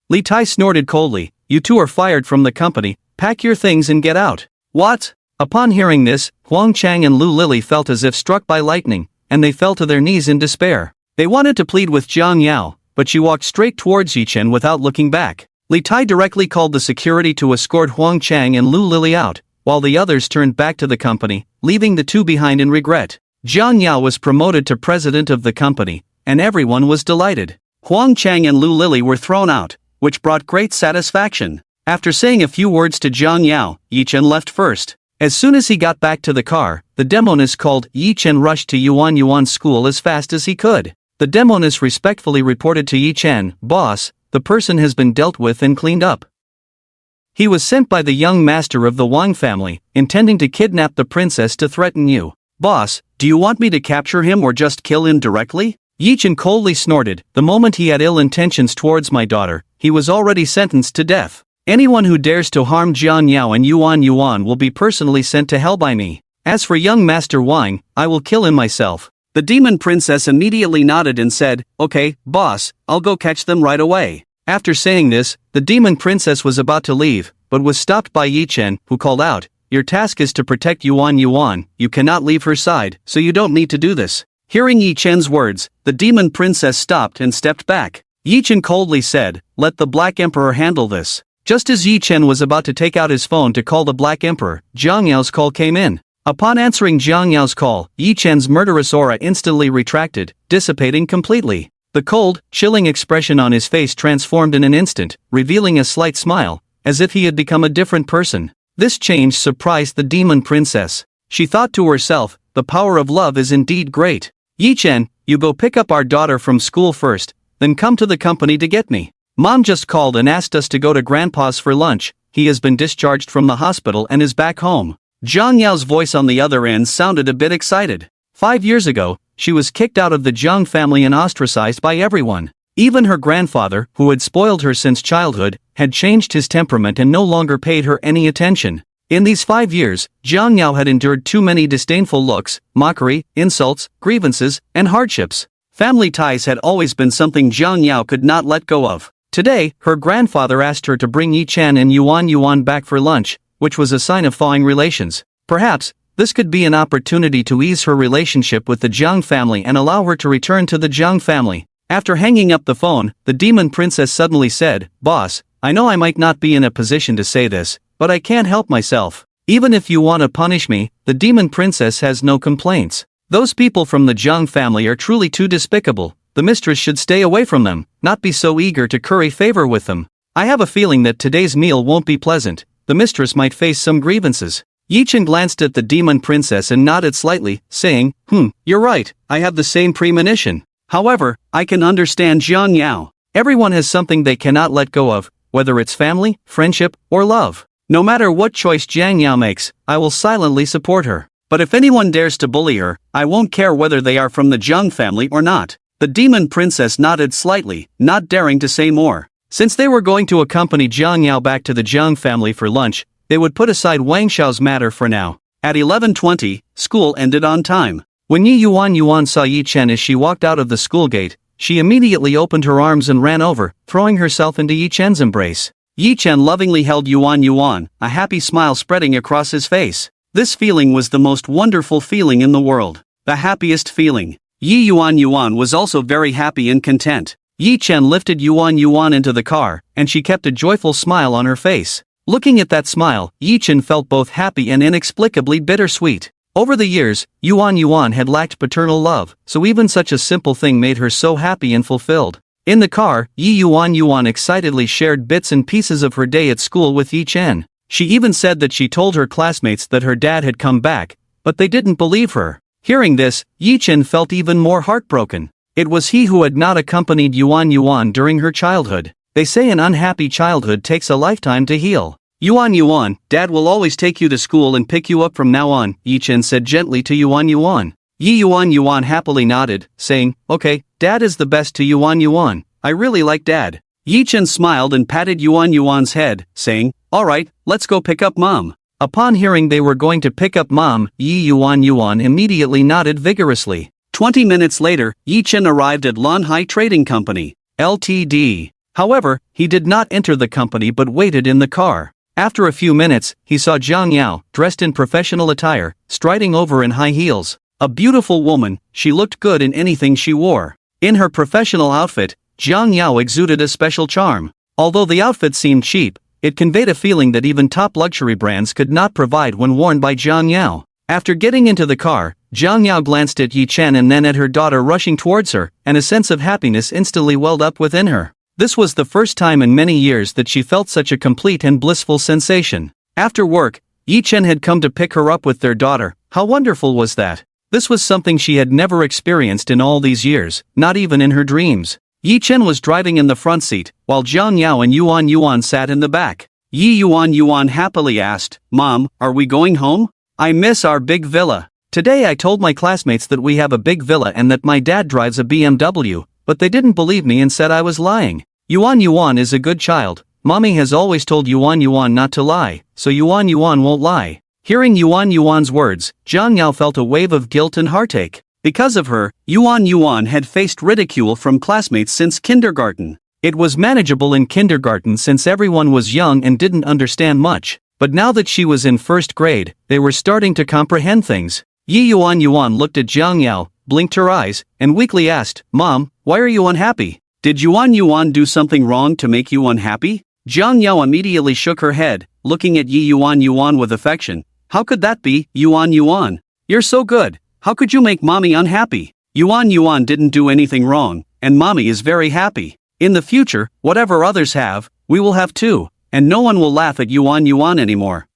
Li Tai snorted coldly, "You two are fired from the company, pack your things and get out." "What?" Upon hearing this, Huang Chang and Lu Lili felt as if struck by lightning, and they fell to their knees in despair. They wanted to plead with Jiang Yao, but she walked straight towards Yi Chen without looking back. Li Tai directly called the security to escort Huang Chang and Lu Lili out, while the others turned back to the company, leaving the two behind in regret. Jiang Yao was promoted to president of the company, and everyone was delighted. Huang Chang and Lu Lili were thrown out, which brought great satisfaction. After saying a few words to Jiang Yao, Yi Chen left first. As soon as he got back to the car, the demoness called Yi Chen rushed to Yuan's school as fast as he could. The demoness respectfully reported to Yi Chen, "Boss, the person has been dealt with and cleaned up. He was sent by the young master of the Wang family, intending to kidnap the princess to threaten you. Boss, do you want me to capture him or just kill him directly?" Yi Chen coldly snorted, "The moment he had ill intentions towards my daughter, he was already sentenced to death. Anyone who dares to harm Jiang Yao and Yuan will be personally sent to hell by me. As for young Master Wang, I will kill him myself." The demon princess immediately nodded and said, "Okay, boss, I'll go catch them right away." After saying this, the demon princess was about to leave, but was stopped by Yi Chen, who called out, "Your task is to protect Yuan. You cannot leave her side, so you don't need to do this." Hearing Yi Chen's words, the demon princess stopped and stepped back. Yi Chen coldly said, "Let the Black Emperor handle this." Just as Yi Chen was about to take out his phone to call the Black Emperor, Jiang Yao's call came in. Upon answering Jiang Yao's call, Yi Chen's murderous aura instantly retracted, dissipating completely. The cold, chilling expression on his face transformed in an instant, revealing a slight smile, as if he had become a different person. This change surprised the demon princess. She thought to herself, "The power of love is indeed great. Yi Chen, you go pick up our daughter from school first, then come to the company to get me. Mom just called and asked us to go to Grandpa's for lunch. He has been discharged from the hospital and is back home." Jiang Yao's voice on the other end sounded a bit excited. 5 years ago, she was kicked out of the Jiang family and ostracized by everyone. Even her grandfather, who had spoiled her since childhood, had changed his temperament and no longer paid her any attention. In these 5 years, Jiang Yao had endured too many disdainful looks, mockery, insults, grievances, and hardships. Family ties had always been something Jiang Yao could not let go of. Today, her grandfather asked her to bring Yi Chen and Yuan back for lunch, which was a sign of thawing relations. Perhaps, this could be an opportunity to ease her relationship with the Jiang family and allow her to return to the Jiang family. After hanging up the phone, the demon princess suddenly said, "Boss, I know I might not be in a position to say this, but I can't help myself. Even if you want to punish me, the demon princess has no complaints. Those people from the Jiang family are truly too despicable. The mistress should stay away from them, not be so eager to curry favor with them. I have a feeling that today's meal won't be pleasant. The mistress might face some grievances." Yi Chen glanced at the demon princess and nodded slightly, saying, "You're right, I have the same premonition. However, I can understand Jiang Yao. Everyone has something they cannot let go of, whether it's family, friendship, or love. No matter what choice Jiang Yao makes, I will silently support her. But if anyone dares to bully her, I won't care whether they are from the Jiang family or not." The demon princess nodded slightly, not daring to say more. Since they were going to accompany Jiang Yao back to the Jiang family for lunch, they would put aside Wang Xiao's matter for now. At 11:20, school ended on time. When Yuan saw Yi Chen as she walked out of the school gate, she immediately opened her arms and ran over, throwing herself into Yi Chen's embrace. Yi Chen lovingly held Yuan, a happy smile spreading across his face. This feeling was the most wonderful feeling in the world. The happiest feeling. Yuan was also very happy and content. Yi Chen lifted Yuan into the car, and she kept a joyful smile on her face. Looking at that smile, Yi Chen felt both happy and inexplicably bittersweet. Over the years, Yuan had lacked paternal love, so even such a simple thing made her so happy and fulfilled. In the car, Yuan excitedly shared bits and pieces of her day at school with Yi Chen. She even said that she told her classmates that her dad had come back, but they didn't believe her. Hearing this, Yi Chen felt even more heartbroken. It was he who had not accompanied Yuan during her childhood. They say an unhappy childhood takes a lifetime to heal. Yuan, Dad will always take you to school and pick you up from now on, Yi Chen said gently to Yuan. Yuan happily nodded, saying, "Okay, Dad is the best to Yuan. I really like Dad." Yi Chen smiled and patted Yuan's head, saying, "Alright, let's go pick up Mom." Upon hearing they were going to pick up Mom, Yi Yuan immediately nodded vigorously. 20 minutes later, Yi Chen arrived at Lanhai Trading Company, Ltd. However, he did not enter the company but waited in the car. After a few minutes, he saw Zhang Yao, dressed in professional attire, striding over in high heels. A beautiful woman, she looked good in anything she wore. In her professional outfit, Zhang Yao exuded a special charm. Although the outfit seemed cheap, it conveyed a feeling that even top luxury brands could not provide when worn by Zhang Yao. After getting into the car, Zhang Yao glanced at Yi Chen and then at her daughter rushing towards her, and a sense of happiness instantly welled up within her. This was the first time in many years that she felt such a complete and blissful sensation. After work, Yi Chen had come to pick her up with their daughter. How wonderful was that? This was something she had never experienced in all these years, not even in her dreams. Yi Chen was driving in the front seat, while Zhang Yao and Yuan sat in the back. Yi Yuan happily asked, "Mom, are we going home? I miss our big villa. Today I told my classmates that we have a big villa and that my dad drives a BMW, but they didn't believe me and said I was lying. Yuan is a good child. Mommy has always told Yuan not to lie, so Yuan won't lie." Hearing Yuan's words, Zhang Yao felt a wave of guilt and heartache. Because of her, Yuan had faced ridicule from classmates since kindergarten. It was manageable in kindergarten since everyone was young and didn't understand much, but now that she was in first grade, they were starting to comprehend things. Yi Yuan looked at Zhang Yao, blinked her eyes, and weakly asked, "Mom, why are you unhappy? Did Yuan do something wrong to make you unhappy?" Zhang Yao immediately shook her head, looking at Yi Yuan with affection. "How could that be, Yuan? You're so good. How could you make Mommy unhappy? Yuan didn't do anything wrong, and Mommy is very happy. In the future, whatever others have, we will have too, and no one will laugh at Yuan anymore."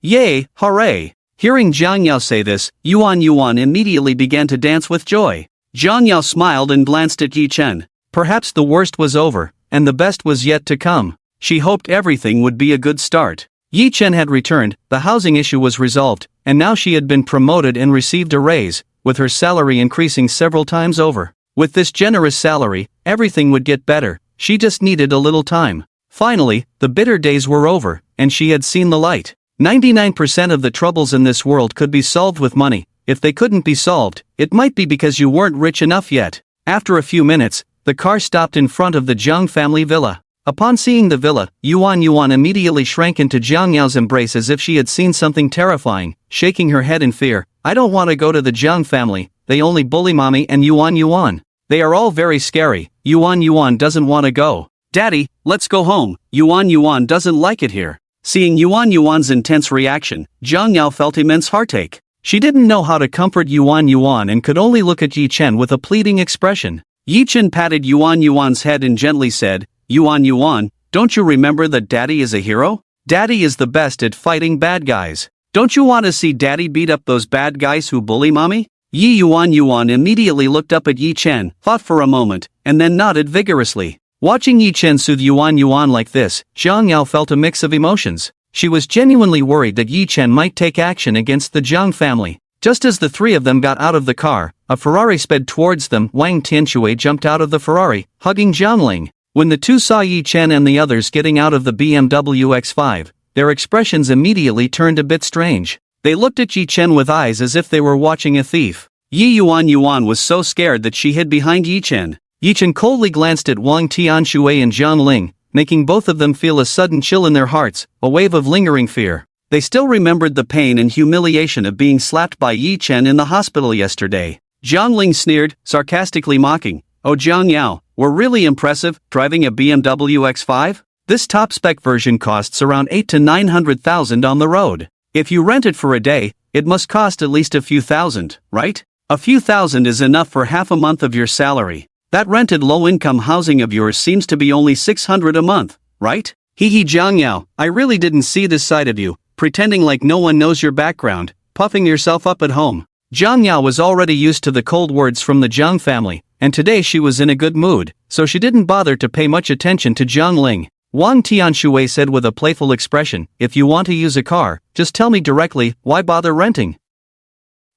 Yay, hooray! Hearing Zhang Yao say this, Yuan immediately began to dance with joy. Zhang Yao smiled and glanced at Yi Chen. Perhaps the worst was over, and the best was yet to come. She hoped everything would be a good start. Yi Chen had returned, the housing issue was resolved, and now she had been promoted and received a raise, with her salary increasing several times over. With this generous salary, everything would get better, she just needed a little time. Finally, the bitter days were over, and she had seen the light. 99% of the troubles in this world could be solved with money. If they couldn't be solved, it might be because you weren't rich enough yet. After a few minutes, the car stopped in front of the Zhang family villa. Upon seeing the villa, Yuan immediately shrank into Zhang Yao's embrace as if she had seen something terrifying, shaking her head in fear. "I don't want to go to the Zhang family, they only bully Mommy and Yuan. They are all very scary. Yuan doesn't want to go. Daddy, let's go home, Yuan doesn't like it here." Seeing Yuan's intense reaction, Zhang Yao felt immense heartache. She didn't know how to comfort Yuan and could only look at Yi Chen with a pleading expression. Yi Chen patted Yuan's head and gently said, Yuan, don't you remember that Daddy is a hero? Daddy is the best at fighting bad guys. Don't you want to see Daddy beat up those bad guys who bully Mommy?" Yi Yuan immediately looked up at Yi Chen, thought for a moment, and then nodded vigorously. Watching Yi Chen soothe Yuan like this, Zhang Yao felt a mix of emotions. She was genuinely worried that Yi Chen might take action against the Zhang family. Just as the three of them got out of the car, a Ferrari sped towards them. Wang Tianxue jumped out of the Ferrari, hugging Zhang Ling. When the two saw Yi Chen and the others getting out of the BMW X5, their expressions immediately turned a bit strange. They looked at Yi Chen with eyes as if they were watching a thief. Yi Yuan was so scared that she hid behind Yi Chen. Yi Chen coldly glanced at Wang Tianxue and Zhang Ling, making both of them feel a sudden chill in their hearts, a wave of lingering fear. They still remembered the pain and humiliation of being slapped by Yi Chen in the hospital yesterday. Zhang Ling sneered, sarcastically mocking, "Oh Zhang Yao, we're really impressive, driving a BMW X5? This top-spec version costs around 800,000 to 900,000 on the road. If you rent it for a day, it must cost at least a few thousand, right? A few thousand is enough for half a month of your salary. That rented low-income housing of yours seems to be only 600 a month, right? Hee Zhang Yao, I really didn't see this side of you, pretending like no one knows your background, puffing yourself up at home." Zhang Yao was already used to the cold words from the Zhang family, and today she was in a good mood, so she didn't bother to pay much attention to Zhang Ling. Wang Tianxue said with a playful expression, "If you want to use a car, just tell me directly, why bother renting?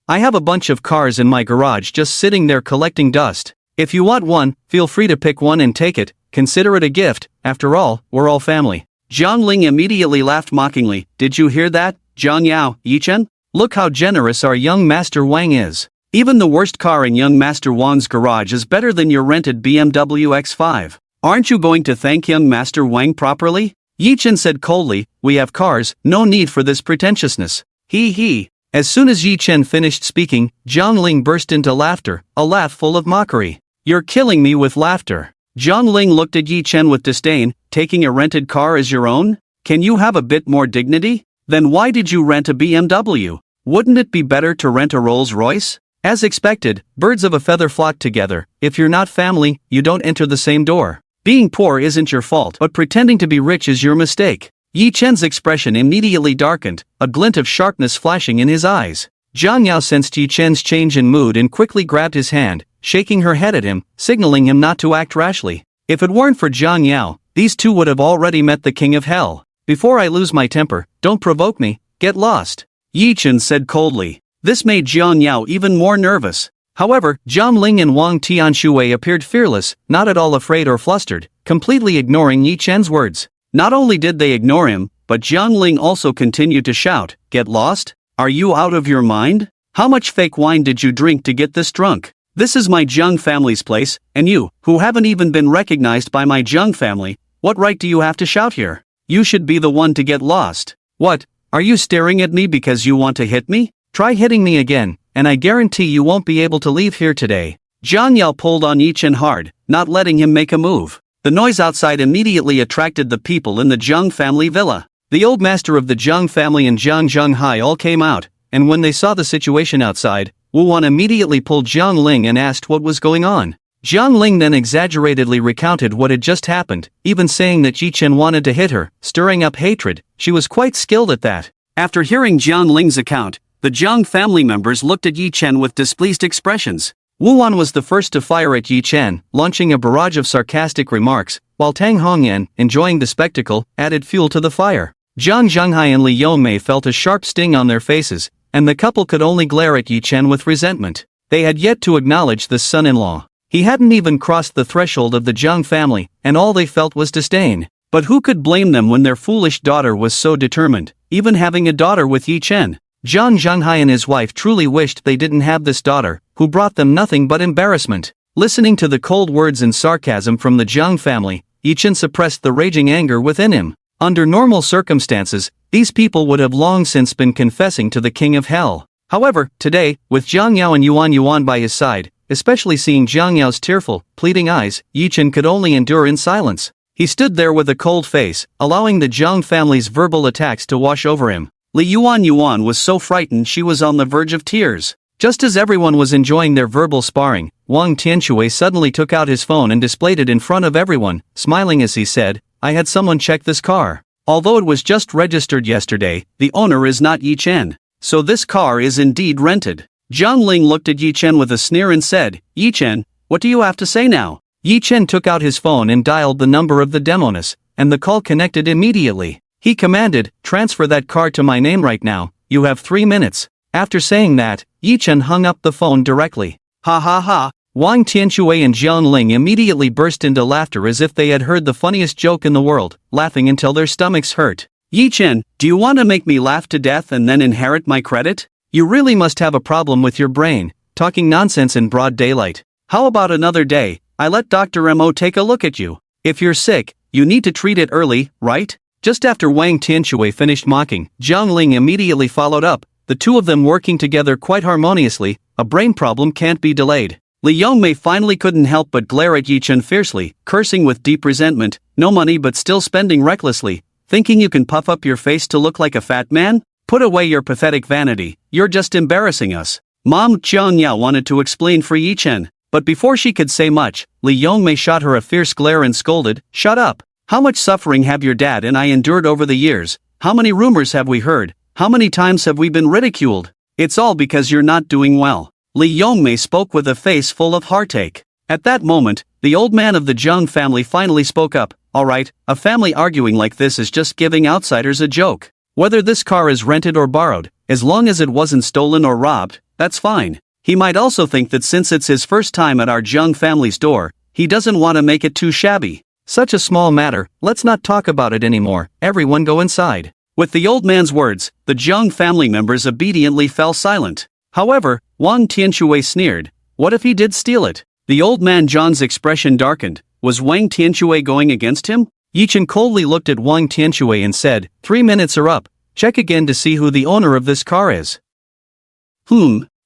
I have a bunch of cars in my garage just sitting there collecting dust. If you want one, feel free to pick one and take it, consider it a gift, after all, we're all family." Jiang Ling immediately laughed mockingly. Did you hear that, Jiang Yao, Yichen? Look how generous our young Master Wang is. Even the worst car in young Master Wang's garage is better than your rented BMW X5. Aren't you going to thank young Master Wang properly? Yichen said coldly, we have cars, no need for this pretentiousness. He. As soon as Yichen finished speaking, Jiang Ling burst into laughter, a laugh full of mockery. You're killing me with laughter. Jiang Ling looked at Yichen with disdain. Taking a rented car as your own? Can you have a bit more dignity? Then why did you rent a BMW? Wouldn't it be better to rent a Rolls-Royce? As expected, birds of a feather flock together. If you're not family, you don't enter the same door. Being poor isn't your fault, but pretending to be rich is your mistake. Yi Chen's expression immediately darkened, a glint of sharpness flashing in his eyes. Jiang Yao sensed Yi Chen's change in mood and quickly grabbed his hand, shaking her head at him, signaling him not to act rashly. If it weren't for Jiang Yao, these two would have already met the king of hell. Before I lose my temper, don't provoke me, get lost. Yi Chen said coldly. This made Jiang Yao even more nervous. However, Jiang Ling and Wang Tianshui appeared fearless, not at all afraid or flustered, completely ignoring Yi Chen's words. Not only did they ignore him, but Jiang Ling also continued to shout, "Get lost? Are you out of your mind? How much fake wine did you drink to get this drunk? This is my Jiang family's place, and you, who haven't even been recognized by my Jiang family, what right do you have to shout here? You should be the one to get lost. What, are you staring at me because you want to hit me? Try hitting me again, and I guarantee you won't be able to leave here today." Jiang Yao pulled on Yi Chen hard, not letting him make a move. The noise outside immediately attracted the people in the Jiang family villa. The old master of the Jiang family and Jiang Zhenghai all came out, and when they saw the situation outside, Wu Wan immediately pulled Jiang Ling and asked what was going on. Jiang Ling then exaggeratedly recounted what had just happened, even saying that Yi Chen wanted to hit her, stirring up hatred. She was quite skilled at that. After hearing Jiang Ling's account, the Jiang family members looked at Yi Chen with displeased expressions. Wu Wan was the first to fire at Yi Chen, launching a barrage of sarcastic remarks, while Tang Hongyan, enjoying the spectacle, added fuel to the fire. Jiang Zhenghai and Li Yongmei felt a sharp sting on their faces, and the couple could only glare at Yi Chen with resentment. They had yet to acknowledge the son-in-law. He hadn't even crossed the threshold of the Jiang family, and all they felt was disdain. But who could blame them when their foolish daughter was so determined, even having a daughter with Yi Chen? Jiang Zhenghai and his wife truly wished they didn't have this daughter, who brought them nothing but embarrassment. Listening to the cold words and sarcasm from the Jiang family, Yi Chen suppressed the raging anger within him. Under normal circumstances, these people would have long since been confessing to the king of hell. However, today, with Jiang Yao and Yuan by his side, especially seeing Jiang Yao's tearful, pleading eyes, Yi Chen could only endure in silence. He stood there with a cold face, allowing the Jiang family's verbal attacks to wash over him. Li Yuan was so frightened she was on the verge of tears. Just as everyone was enjoying their verbal sparring, Wang Tianshui suddenly took out his phone and displayed it in front of everyone, smiling as he said, "I had someone check this car. Although it was just registered yesterday, the owner is not Yi Chen. So this car is indeed rented." Jiang Ling looked at Yi Chen with a sneer and said, "Yi Chen, what do you have to say now?" Yi Chen took out his phone and dialed the number of the demoness, and the call connected immediately. He commanded, "Transfer that car to my name right now, you have 3 minutes." After saying that, Yi Chen hung up the phone directly. Ha ha ha! Wang Tianshui and Jiang Ling immediately burst into laughter as if they had heard the funniest joke in the world, laughing until their stomachs hurt. "Yi Chen, do you want to make me laugh to death and then inherit my credit? You really must have a problem with your brain, talking nonsense in broad daylight. How about another day, I let Dr. Mo take a look at you? If you're sick, you need to treat it early, right?" Just after Wang Tianshui finished mocking, Jiang Ling immediately followed up, the two of them working together quite harmoniously. A brain problem can't be delayed. Li Yongmei finally couldn't help but glare at Yi Chen fiercely, cursing with deep resentment. "No money but still spending recklessly. Thinking you can puff up your face to look like a fat man? Put away your pathetic vanity, you're just embarrassing us." Mom Jiang Yao wanted to explain for Yi Chen, but before she could say much, Li Yongmei shot her a fierce glare and scolded, "Shut up! How much suffering have your dad and I endured over the years? How many rumors have we heard? How many times have we been ridiculed? It's all because you're not doing well." Li Yongmei spoke with a face full of heartache. At that moment, the old man of the Jiang family finally spoke up. "All right, a family arguing like this is just giving outsiders a joke. Whether this car is rented or borrowed, as long as it wasn't stolen or robbed, that's fine. He might also think that since it's his first time at our Jiang family's door, he doesn't want to make it too shabby. Such a small matter, let's not talk about it anymore, everyone go inside. With the old man's words, the Jiang family members obediently fell silent. However, Wang Tianshui sneered. What if he did steal it? The old man Zhang's expression darkened. Was Wang Tianshui going against him? Yi Chen coldly looked at Wang Tianshui and said, 3 minutes are up. Check again to see who the owner of this car is.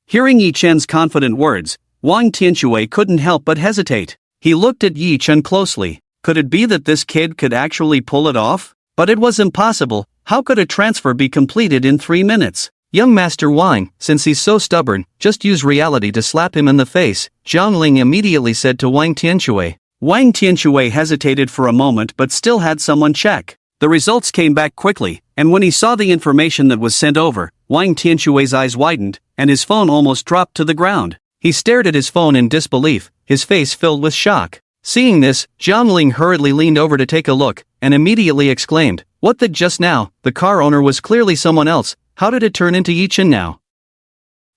Hearing Yi Chen's confident words, Wang Tianshui couldn't help but hesitate. He looked at Yi Chen closely. Could it be that this kid could actually pull it off? But it was impossible. How could a transfer be completed in 3 minutes? Young Master Wang, since he's so stubborn, just use reality to slap him in the face, Zhang Ling immediately said to Wang Tianshui. Wang Tianshui hesitated for a moment but still had someone check. The results came back quickly, and when he saw the information that was sent over, Wang Tianshui's eyes widened, and his phone almost dropped to the ground. He stared at his phone in disbelief, his face filled with shock. Seeing this, Zhang Ling hurriedly leaned over to take a look, and immediately exclaimed, What the just now, the car owner was clearly someone else, how did it turn into Yi Chen now?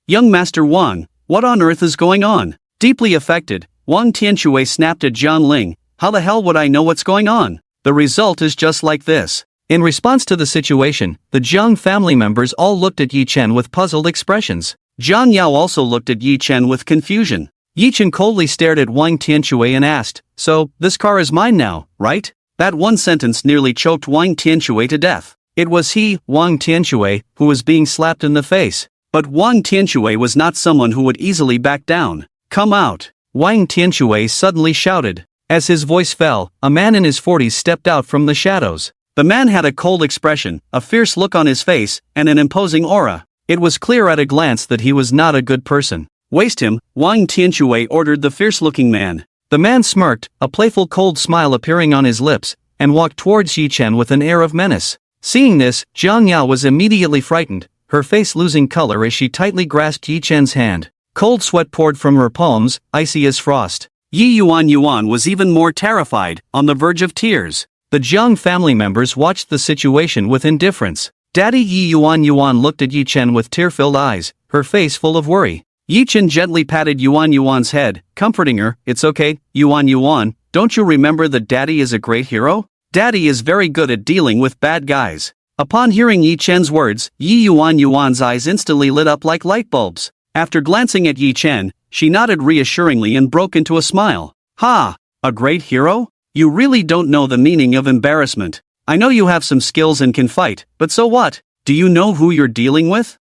Young Master Wang, what on earth is going on? Deeply affected, Wang Tianshui snapped at Zhang Ling, how the hell would I know what's going on? The result is just like this. In response to the situation, the Jiang family members all looked at Yi Chen with puzzled expressions. Zhang Yao also looked at Yi Chen with confusion. Yi Chen coldly stared at Wang Tianshui and asked, So, this car is mine now, right? That one sentence nearly choked Wang Tianshui to death. It was he, Wang Tianshui, who was being slapped in the face. But Wang Tianshui was not someone who would easily back down. Come out! Wang Tianshui suddenly shouted. As his voice fell, a man in his 40s stepped out from the shadows. The man had a cold expression, a fierce look on his face, and an imposing aura. It was clear at a glance that he was not a good person. Waste him, Wang Tianshui ordered the fierce-looking man. The man smirked, a playful cold smile appearing on his lips, and walked towards Yi Chen with an air of menace. Seeing this, Zhang Yao was immediately frightened, her face losing color as she tightly grasped Yi Chen's hand. Cold sweat poured from her palms, icy as frost. Yi Yuan was even more terrified, on the verge of tears. The Jiang family members watched the situation with indifference. Daddy Yi Yuan looked at Yi Chen with tear-filled eyes, her face full of worry. Yi Chen gently patted Yuan's head, comforting her, It's okay, Yuan, don't you remember that Daddy is a great hero? Daddy is very good at dealing with bad guys. Upon hearing Yi Chen's words, Yi Yuan's eyes instantly lit up like light bulbs. After glancing at Yi Chen, she nodded reassuringly and broke into a smile. Ha! A great hero? You really don't know the meaning of embarrassment. I know you have some skills and can fight, but so what? Do you know who you're dealing with?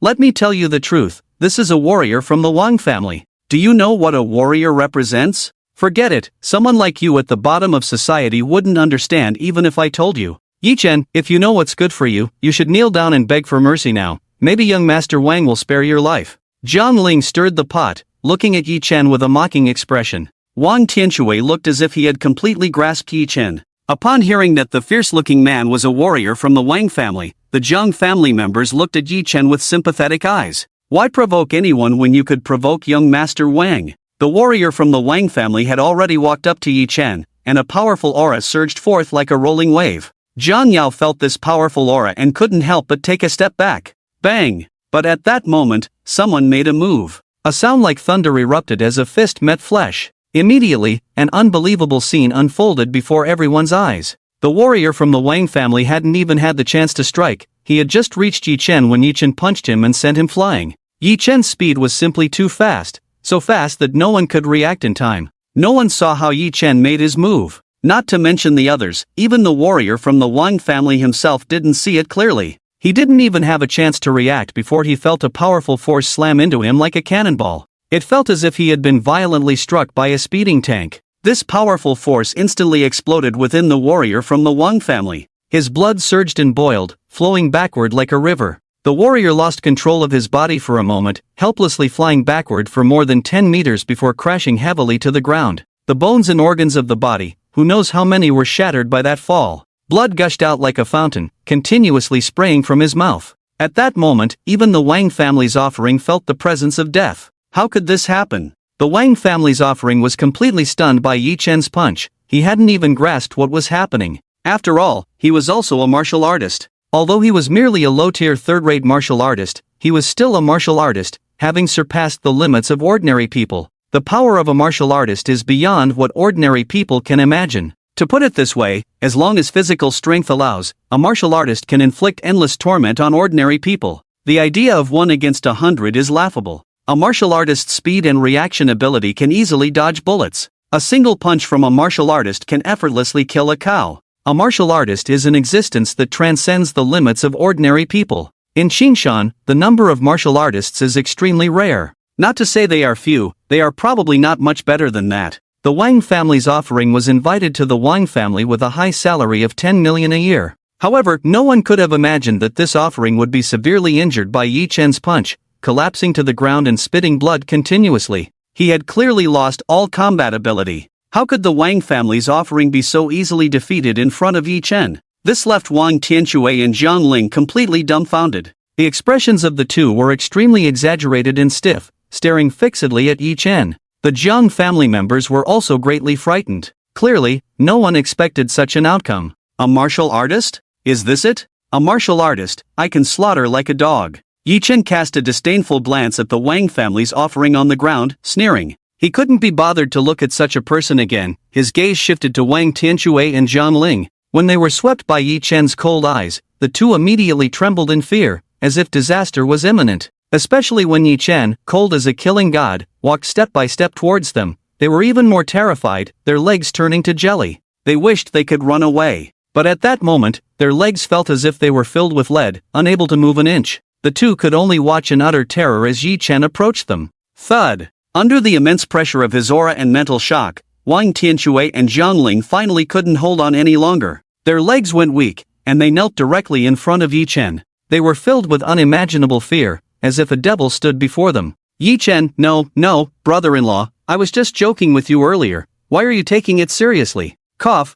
Let me tell you the truth, this is a warrior from the Wang family. Do you know what a warrior represents? Forget it, someone like you at the bottom of society wouldn't understand even if I told you. Yi Chen, if you know what's good for you, you should kneel down and beg for mercy now. Maybe young Master Wang will spare your life. Zhang Ling stirred the pot, looking at Yi Chen with a mocking expression. Wang Tianshui looked as if he had completely grasped Yi Chen. Upon hearing that the fierce-looking man was a warrior from the Wang family, the Jiang family members looked at Yi Chen with sympathetic eyes. Why provoke anyone when you could provoke young Master Wang? The warrior from the Wang family had already walked up to Yi Chen, and a powerful aura surged forth like a rolling wave. Zhang Yao felt this powerful aura and couldn't help but take a step back. Bang! But at that moment, someone made a move. A sound like thunder erupted as a fist met flesh. Immediately, an unbelievable scene unfolded before everyone's eyes. The warrior from the Wang family hadn't even had the chance to strike, he had just reached Yi Chen when Yi Chen punched him and sent him flying. Yi Chen's speed was simply too fast, so fast that no one could react in time. No one saw how Yi Chen made his move. Not to mention the others, even the warrior from the Wang family himself didn't see it clearly. He didn't even have a chance to react before he felt a powerful force slam into him like a cannonball. It felt as if he had been violently struck by a speeding tank. This powerful force instantly exploded within the warrior from the Wang family. His blood surged and boiled, flowing backward like a river. The warrior lost control of his body for a moment, helplessly flying backward for more than 10 meters before crashing heavily to the ground. The bones and organs of the body, who knows how many, were shattered by that fall. Blood gushed out like a fountain, continuously spraying from his mouth. At that moment, even the Wang family's offering felt the presence of death. How could this happen? The Wang family's offering was completely stunned by Yi Chen's punch. He hadn't even grasped what was happening. After all, he was also a martial artist. Although he was merely a low-tier third-rate martial artist, he was still a martial artist, having surpassed the limits of ordinary people. The power of a martial artist is beyond what ordinary people can imagine. To put it this way, as long as physical strength allows, a martial artist can inflict endless torment on ordinary people. The idea of 1 against 100 is laughable. A martial artist's speed and reaction ability can easily dodge bullets. A single punch from a martial artist can effortlessly kill a cow. A martial artist is an existence that transcends the limits of ordinary people. In Qingshan, the number of martial artists is extremely rare. Not to say they are few, they are probably not much better than that. The Wang family's offering was invited to the Wang family with a high salary of 10 million a year. However, no one could have imagined that this offering would be severely injured by Yi Chen's punch, collapsing to the ground and spitting blood continuously. He had clearly lost all combat ability. How could the Wang family's offering be so easily defeated in front of Yi Chen? This left Wang Tianxue and Zhang Ling completely dumbfounded. The expressions of the two were extremely exaggerated and stiff, staring fixedly at Yi Chen. The Jiang family members were also greatly frightened. Clearly, no one expected such an outcome. A martial artist? Is this it? A martial artist, I can slaughter like a dog. Yi Chen cast a disdainful glance at the Wang family's offering on the ground, sneering. He couldn't be bothered to look at such a person again. His gaze shifted to Wang Tianxue and Zhang Ling. When they were swept by Yi Chen's cold eyes, the two immediately trembled in fear, as if disaster was imminent. Especially when Yi Chen, cold as a killing god, walked step by step towards them. They were even more terrified, their legs turning to jelly. They wished they could run away. But at that moment, their legs felt as if they were filled with lead, unable to move an inch. The two could only watch in utter terror as Yi Chen approached them. Thud! Under the immense pressure of his aura and mental shock, Wang Tianxue and Zhang Ling finally couldn't hold on any longer. Their legs went weak, and they knelt directly in front of Yi Chen. They were filled with unimaginable fear, as if a devil stood before them. Yi Chen, no, brother-in-law, I was just joking with you earlier. Why are you taking it seriously? Cough,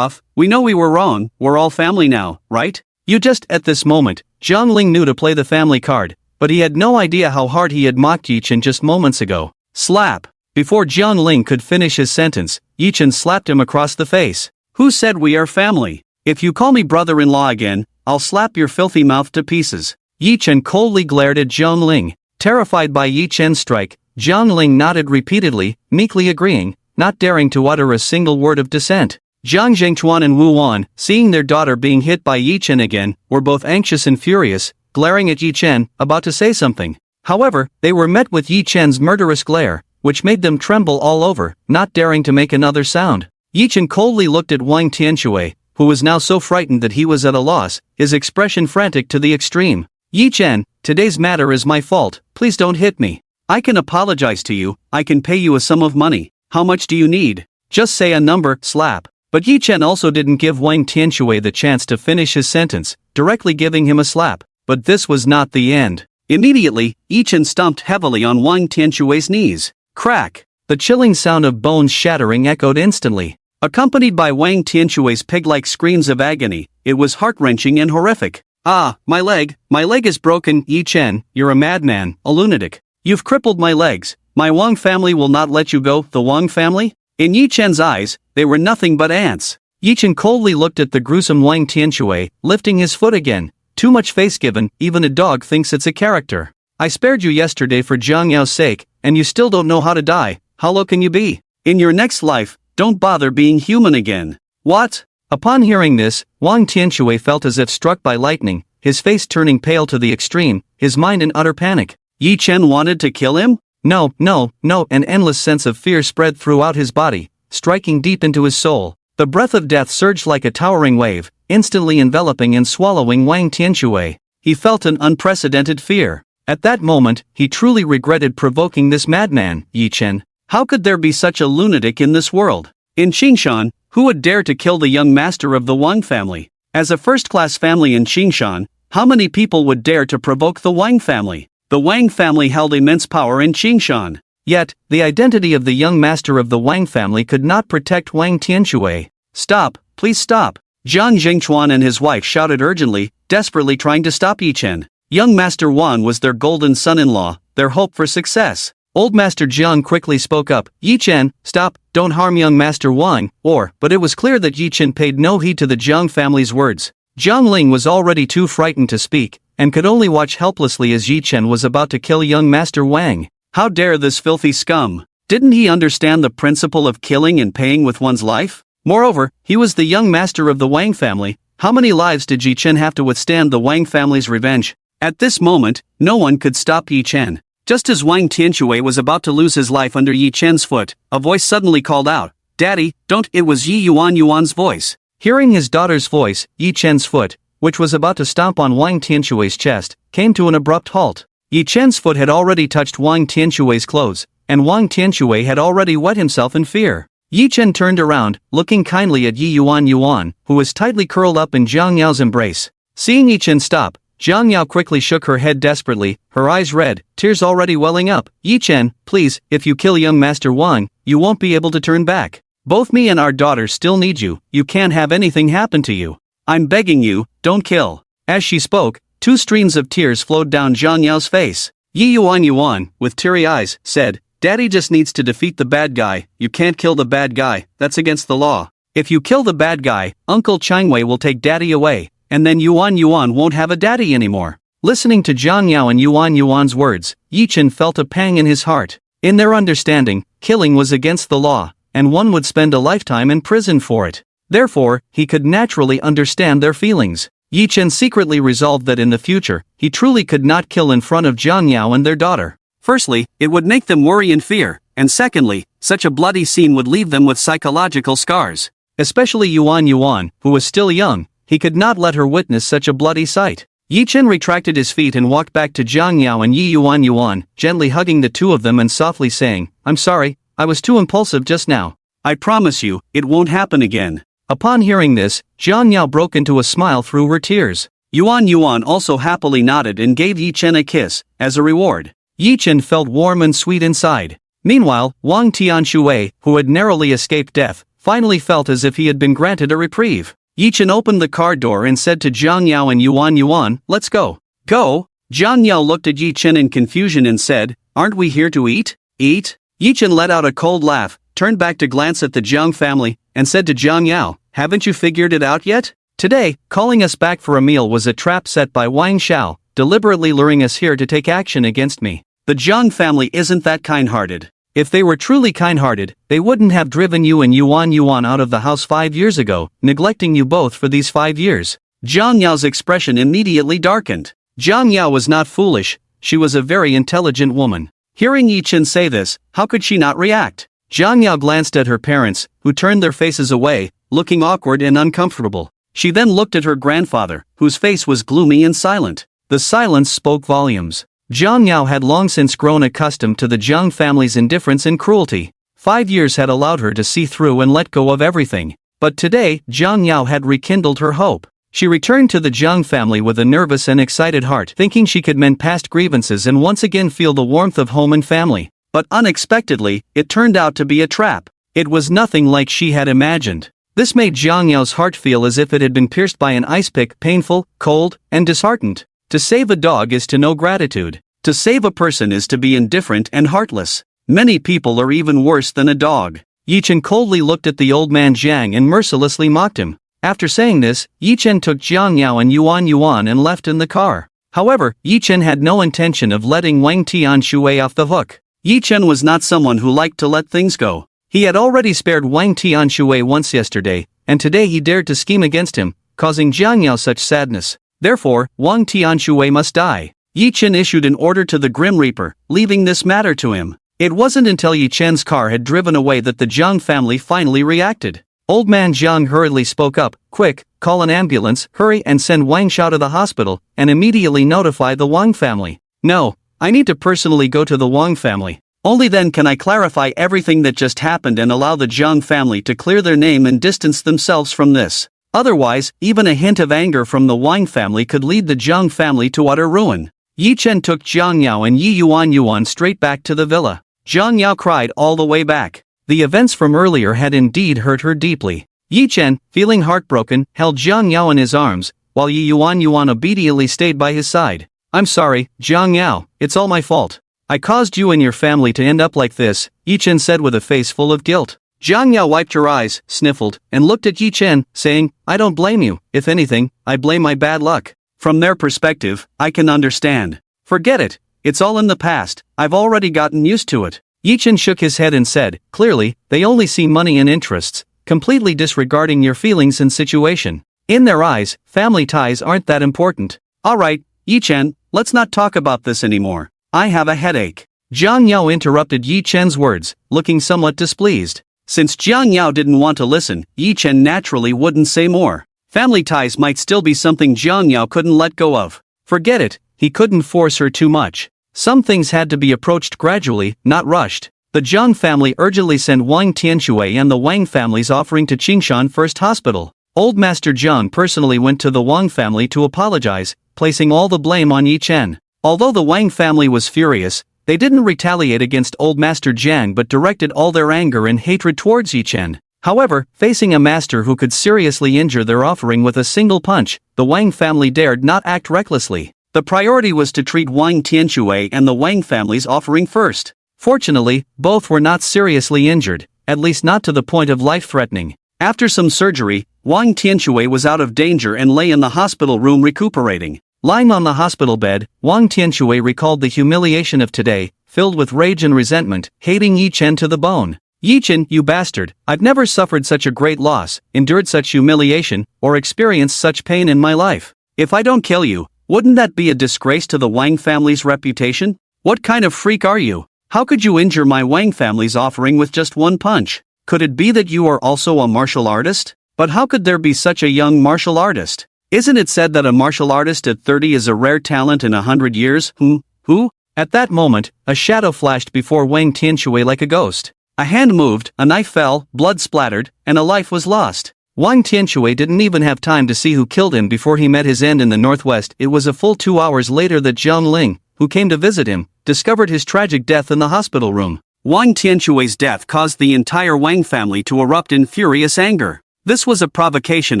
we know we were wrong, we're all family now, right? You just, at this moment, Zhang Ling knew to play the family card, but he had no idea how hard he had mocked Yi Chen just moments ago. Slap! Before Zhang Ling could finish his sentence, Yi Chen slapped him across the face. Who said we are family? If you call me brother-in-law again, I'll slap your filthy mouth to pieces. Yi Chen coldly glared at Zhang Ling. Terrified by Yi Chen's strike, Zhang Ling nodded repeatedly, meekly agreeing, not daring to utter a single word of dissent. Zhang Zhengchuan and Wu Wan, seeing their daughter being hit by Yi Chen again, were both anxious and furious, glaring at Yi Chen, about to say something. However, they were met with Yi Chen's murderous glare, which made them tremble all over, not daring to make another sound. Yi Chen coldly looked at Wang Tianxue, who was now so frightened that he was at a loss, his expression frantic to the extreme. Yi Chen, today's matter is my fault, please don't hit me. I can apologize to you, I can pay you a sum of money. How much do you need? Just say a number, slap. But Yi Chen also didn't give Wang Tianxue the chance to finish his sentence, directly giving him a slap. But this was not the end. Immediately, Yi Chen stomped heavily on Wang Tianxue's knees. Crack! The chilling sound of bones shattering echoed instantly. Accompanied by Wang Tianxue's pig-like screams of agony, it was heart-wrenching and horrific. Ah, my leg is broken. Yi Chen, you're a madman, a lunatic. You've crippled my legs. My Wang family will not let you go. The Wang family? In Yi Chen's eyes, they were nothing but ants. Yi Chen coldly looked at the gruesome Wang Tianxue, lifting his foot again. Too much face given, even a dog thinks it's a character. I spared you yesterday for Jiang Yao's sake, and you still don't know how to die. How low can you be? In your next life, don't bother being human again. What? Upon hearing this, Wang Tianxue felt as if struck by lightning, his face turning pale to the extreme, his mind in utter panic. Yi Chen wanted to kill him? No, an endless sense of fear spread throughout his body, striking deep into his soul. The breath of death surged like a towering wave, instantly enveloping and swallowing Wang Tianxue. He felt an unprecedented fear. At that moment, he truly regretted provoking this madman, Yi Chen. How could there be such a lunatic in this world? In Qingshan, who would dare to kill the young master of the Wang family? As a first-class family in Qingshan, how many people would dare to provoke the Wang family? The Wang family held immense power in Qingshan. Yet, the identity of the young master of the Wang family could not protect Wang Tianxue. Stop, please stop. Zhang Zhengchuan and his wife shouted urgently, desperately trying to stop Yi Chen. Young Master Wan was their golden son-in-law, their hope for success. Old Master Jiang quickly spoke up, Yi Chen, stop, don't harm young Master Wang, but it was clear that Yi Chen paid no heed to the Jiang family's words. Zhang Ling was already too frightened to speak, and could only watch helplessly as Yi Chen was about to kill young Master Wang. How dare this filthy scum? Didn't he understand the principle of killing and paying with one's life? Moreover, he was the young master of the Wang family. How many lives did Yi Chen have to withstand the Wang family's revenge? At this moment, no one could stop Yi Chen. Just as Wang Tianshui was about to lose his life under Yi Chen's foot, a voice suddenly called out, "Daddy, don't!" It was Yi Yuan's voice. Hearing his daughter's voice, Yi Chen's foot, which was about to stomp on Wang Tianshui's chest, came to an abrupt halt. Yi Chen's foot had already touched Wang Tianshui's clothes, and Wang Tianshui had already wet himself in fear. Yi Chen turned around, looking kindly at Yi Yuan, who was tightly curled up in Jiang Yao's embrace. Seeing Yi Chen stop, Jiang Yao quickly shook her head desperately, her eyes red, tears already welling up. "Yi Chen, please, if you kill young Master Wang, you won't be able to turn back. Both me and our daughter still need you, you can't have anything happen to you. I'm begging you, don't kill." As she spoke, 2 streams of tears flowed down Jiang Yao's face. Yi Yuan, with teary eyes, said, "Daddy just needs to defeat the bad guy. You can't kill the bad guy, that's against the law. If you kill the bad guy, Uncle Changwei will take Daddy away, and then Yuan won't have a daddy anymore." Listening to Jiang Yao and Yuan's words, Yi Chen felt a pang in his heart. In their understanding, killing was against the law, and one would spend a lifetime in prison for it. Therefore, he could naturally understand their feelings. Yi Chen secretly resolved that in the future, he truly could not kill in front of Jiang Yao and their daughter. Firstly, it would make them worry and fear, and secondly, such a bloody scene would leave them with psychological scars. Especially Yuan, who was still young, he could not let her witness such a bloody sight. Yi Chen retracted his feet and walked back to Jiang Yao and Yi Yuan, gently hugging the two of them and softly saying, "I'm sorry, I was too impulsive just now. I promise you, it won't happen again." Upon hearing this, Jiang Yao broke into a smile through her tears. Yuan also happily nodded and gave Yi Chen a kiss, as a reward. Yi Chen felt warm and sweet inside. Meanwhile, Wang Tianshui, who had narrowly escaped death, finally felt as if he had been granted a reprieve. Yi Chen opened the car door and said to Jiang Yao and Yuan, "Let's go." "Go?" Jiang Yao looked at Yi Chen in confusion and said, "Aren't we here to eat?" "Eat?" Yi Chen let out a cold laugh, turned back to glance at the Jiang family, and said to Jiang Yao, "Haven't you figured it out yet? Today, calling us back for a meal was a trap set by Wang Xiao, deliberately luring us here to take action against me. The Jiang family isn't that kind-hearted. If they were truly kind-hearted, they wouldn't have driven you and Yuan out of the house 5 years ago, neglecting you both for these 5 years." Jiang Yao's expression immediately darkened. Jiang Yao was not foolish, she was a very intelligent woman. Hearing Yi Chen say this, how could she not react? Jiang Yao glanced at her parents, who turned their faces away, looking awkward and uncomfortable. She then looked at her grandfather, whose face was gloomy and silent. The silence spoke volumes. Jiang Yao had long since grown accustomed to the Jiang family's indifference and cruelty. 5 years had allowed her to see through and let go of everything. But today, Jiang Yao had rekindled her hope. She returned to the Jiang family with a nervous and excited heart, thinking she could mend past grievances and once again feel the warmth of home and family. But unexpectedly, it turned out to be a trap. It was nothing like she had imagined. This made Jiang Yao's heart feel as if it had been pierced by an ice pick, painful, cold, and disheartened. To save a dog is to know gratitude. To save a person is to be indifferent and heartless. Many people are even worse than a dog. Yi Chen coldly looked at the old man Jiang and mercilessly mocked him. After saying this, Yi Chen took Jiang Yao and Yuan and left in the car. However, Yi Chen had no intention of letting Wang Tianshui off the hook. Yi Chen was not someone who liked to let things go. He had already spared Wang Tianshui once yesterday, and today he dared to scheme against him, causing Jiang Yao such sadness. Therefore, Wang Tianshui must die. Yi Chen issued an order to the Grim Reaper, leaving this matter to him. It wasn't until Yi Chen's car had driven away that the Jiang family finally reacted. Old man Jiang hurriedly spoke up, "Quick, call an ambulance, hurry and send Wang Xiao to the hospital, and immediately notify the Wang family." "No, I need to personally go to the Wang family. Only then can I clarify everything that just happened and allow the Jiang family to clear their name and distance themselves from this. Otherwise, even a hint of anger from the Wang family could lead the Jiang family to utter ruin. Yi Chen took Jiang Yao and Yi Yuan straight back to the villa. Jiang Yao cried all the way back. The events from earlier had indeed hurt her deeply. Yi Chen, feeling heartbroken, held Jiang Yao in his arms, while Yi Yuan obediently stayed by his side. "I'm sorry, Jiang Yao, it's all my fault. I caused you and your family to end up like this," Yi Chen said with a face full of guilt. Jiang Yao wiped her eyes, sniffled, and looked at Yi Chen, saying, "I don't blame you. If anything, I blame my bad luck. From their perspective, I can understand. Forget it, it's all in the past, I've already gotten used to it." Yi Chen shook his head and said, "Clearly, they only see money and interests. completely disregarding your feelings and situation. In their eyes, family ties aren't that important. Alright, Yi Chen, let's not talk about this anymore. I have a headache. Jiang Yao interrupted Yi Chen's words, looking somewhat displeased. Since Jiang Yao didn't want to listen, Yi Chen naturally wouldn't say more. Family ties might still be something Jiang Yao couldn't let go of. Forget it, he couldn't force her too much. Some things had to be approached gradually, not rushed. The Jiang family urgently sent Wang Tianshui and the Wang family's offering to Qingshan First Hospital. Old Master Jiang personally went to the Wang family to apologize, placing all the blame on Yi Chen. Although the Wang family was furious, they didn't retaliate against Old Master Jiang but directed all their anger and hatred towards Yi Chen. However, facing a master who could seriously injure their offering with a single punch, the Wang family dared not act recklessly. The priority was to treat Wang Tianshui and the Wang family's offering first. Fortunately, both were not seriously injured, at least not to the point of life-threatening. After some surgery, Wang Tianshui was out of danger and lay in the hospital room recuperating. Lying on the hospital bed, Wang Tianshui recalled the humiliation of today, filled with rage and resentment, hating Yi Chen to the bone. Yi Chen, you bastard, I've never suffered such a great loss, endured such humiliation, or experienced such pain in my life. If I don't kill you, wouldn't that be a disgrace to the Wang family's reputation? What kind of freak are you? How could you injure my Wang family's offering with just one punch? Could it be that you are also a martial artist? But how could there be such a young martial artist? Isn't it said that a martial artist at 30 is a rare talent in 100 years? Who? At that moment, a shadow flashed before Wang Tianshui like a ghost. A hand moved, a knife fell, blood splattered, and a life was lost. Wang Tianshui didn't even have time to see who killed him before he met his end in the northwest. It was a full 2 hours later that Zhang Ling, who came to visit him, discovered his tragic death in the hospital room. Wang Tianshui's death caused the entire Wang family to erupt in furious anger. This was a provocation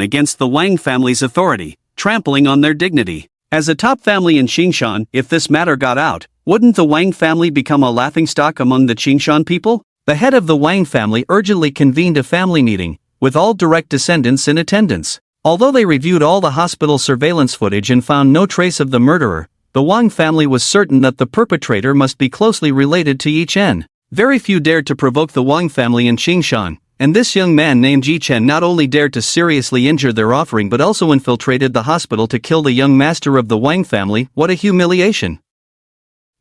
against the Wang family's authority, trampling on their dignity. As a top family in Qingshan, if this matter got out, wouldn't the Wang family become a laughingstock among the Qingshan people? The head of the Wang family urgently convened a family meeting, with all direct descendants in attendance. Although they reviewed all the hospital surveillance footage and found no trace of the murderer, the Wang family was certain that the perpetrator must be closely related to Yi Chen. Very few dared to provoke the Wang family in Qingshan, and this young man named Yi Chen not only dared to seriously injure their offering but also infiltrated the hospital to kill the young master of the Wang family. What a humiliation!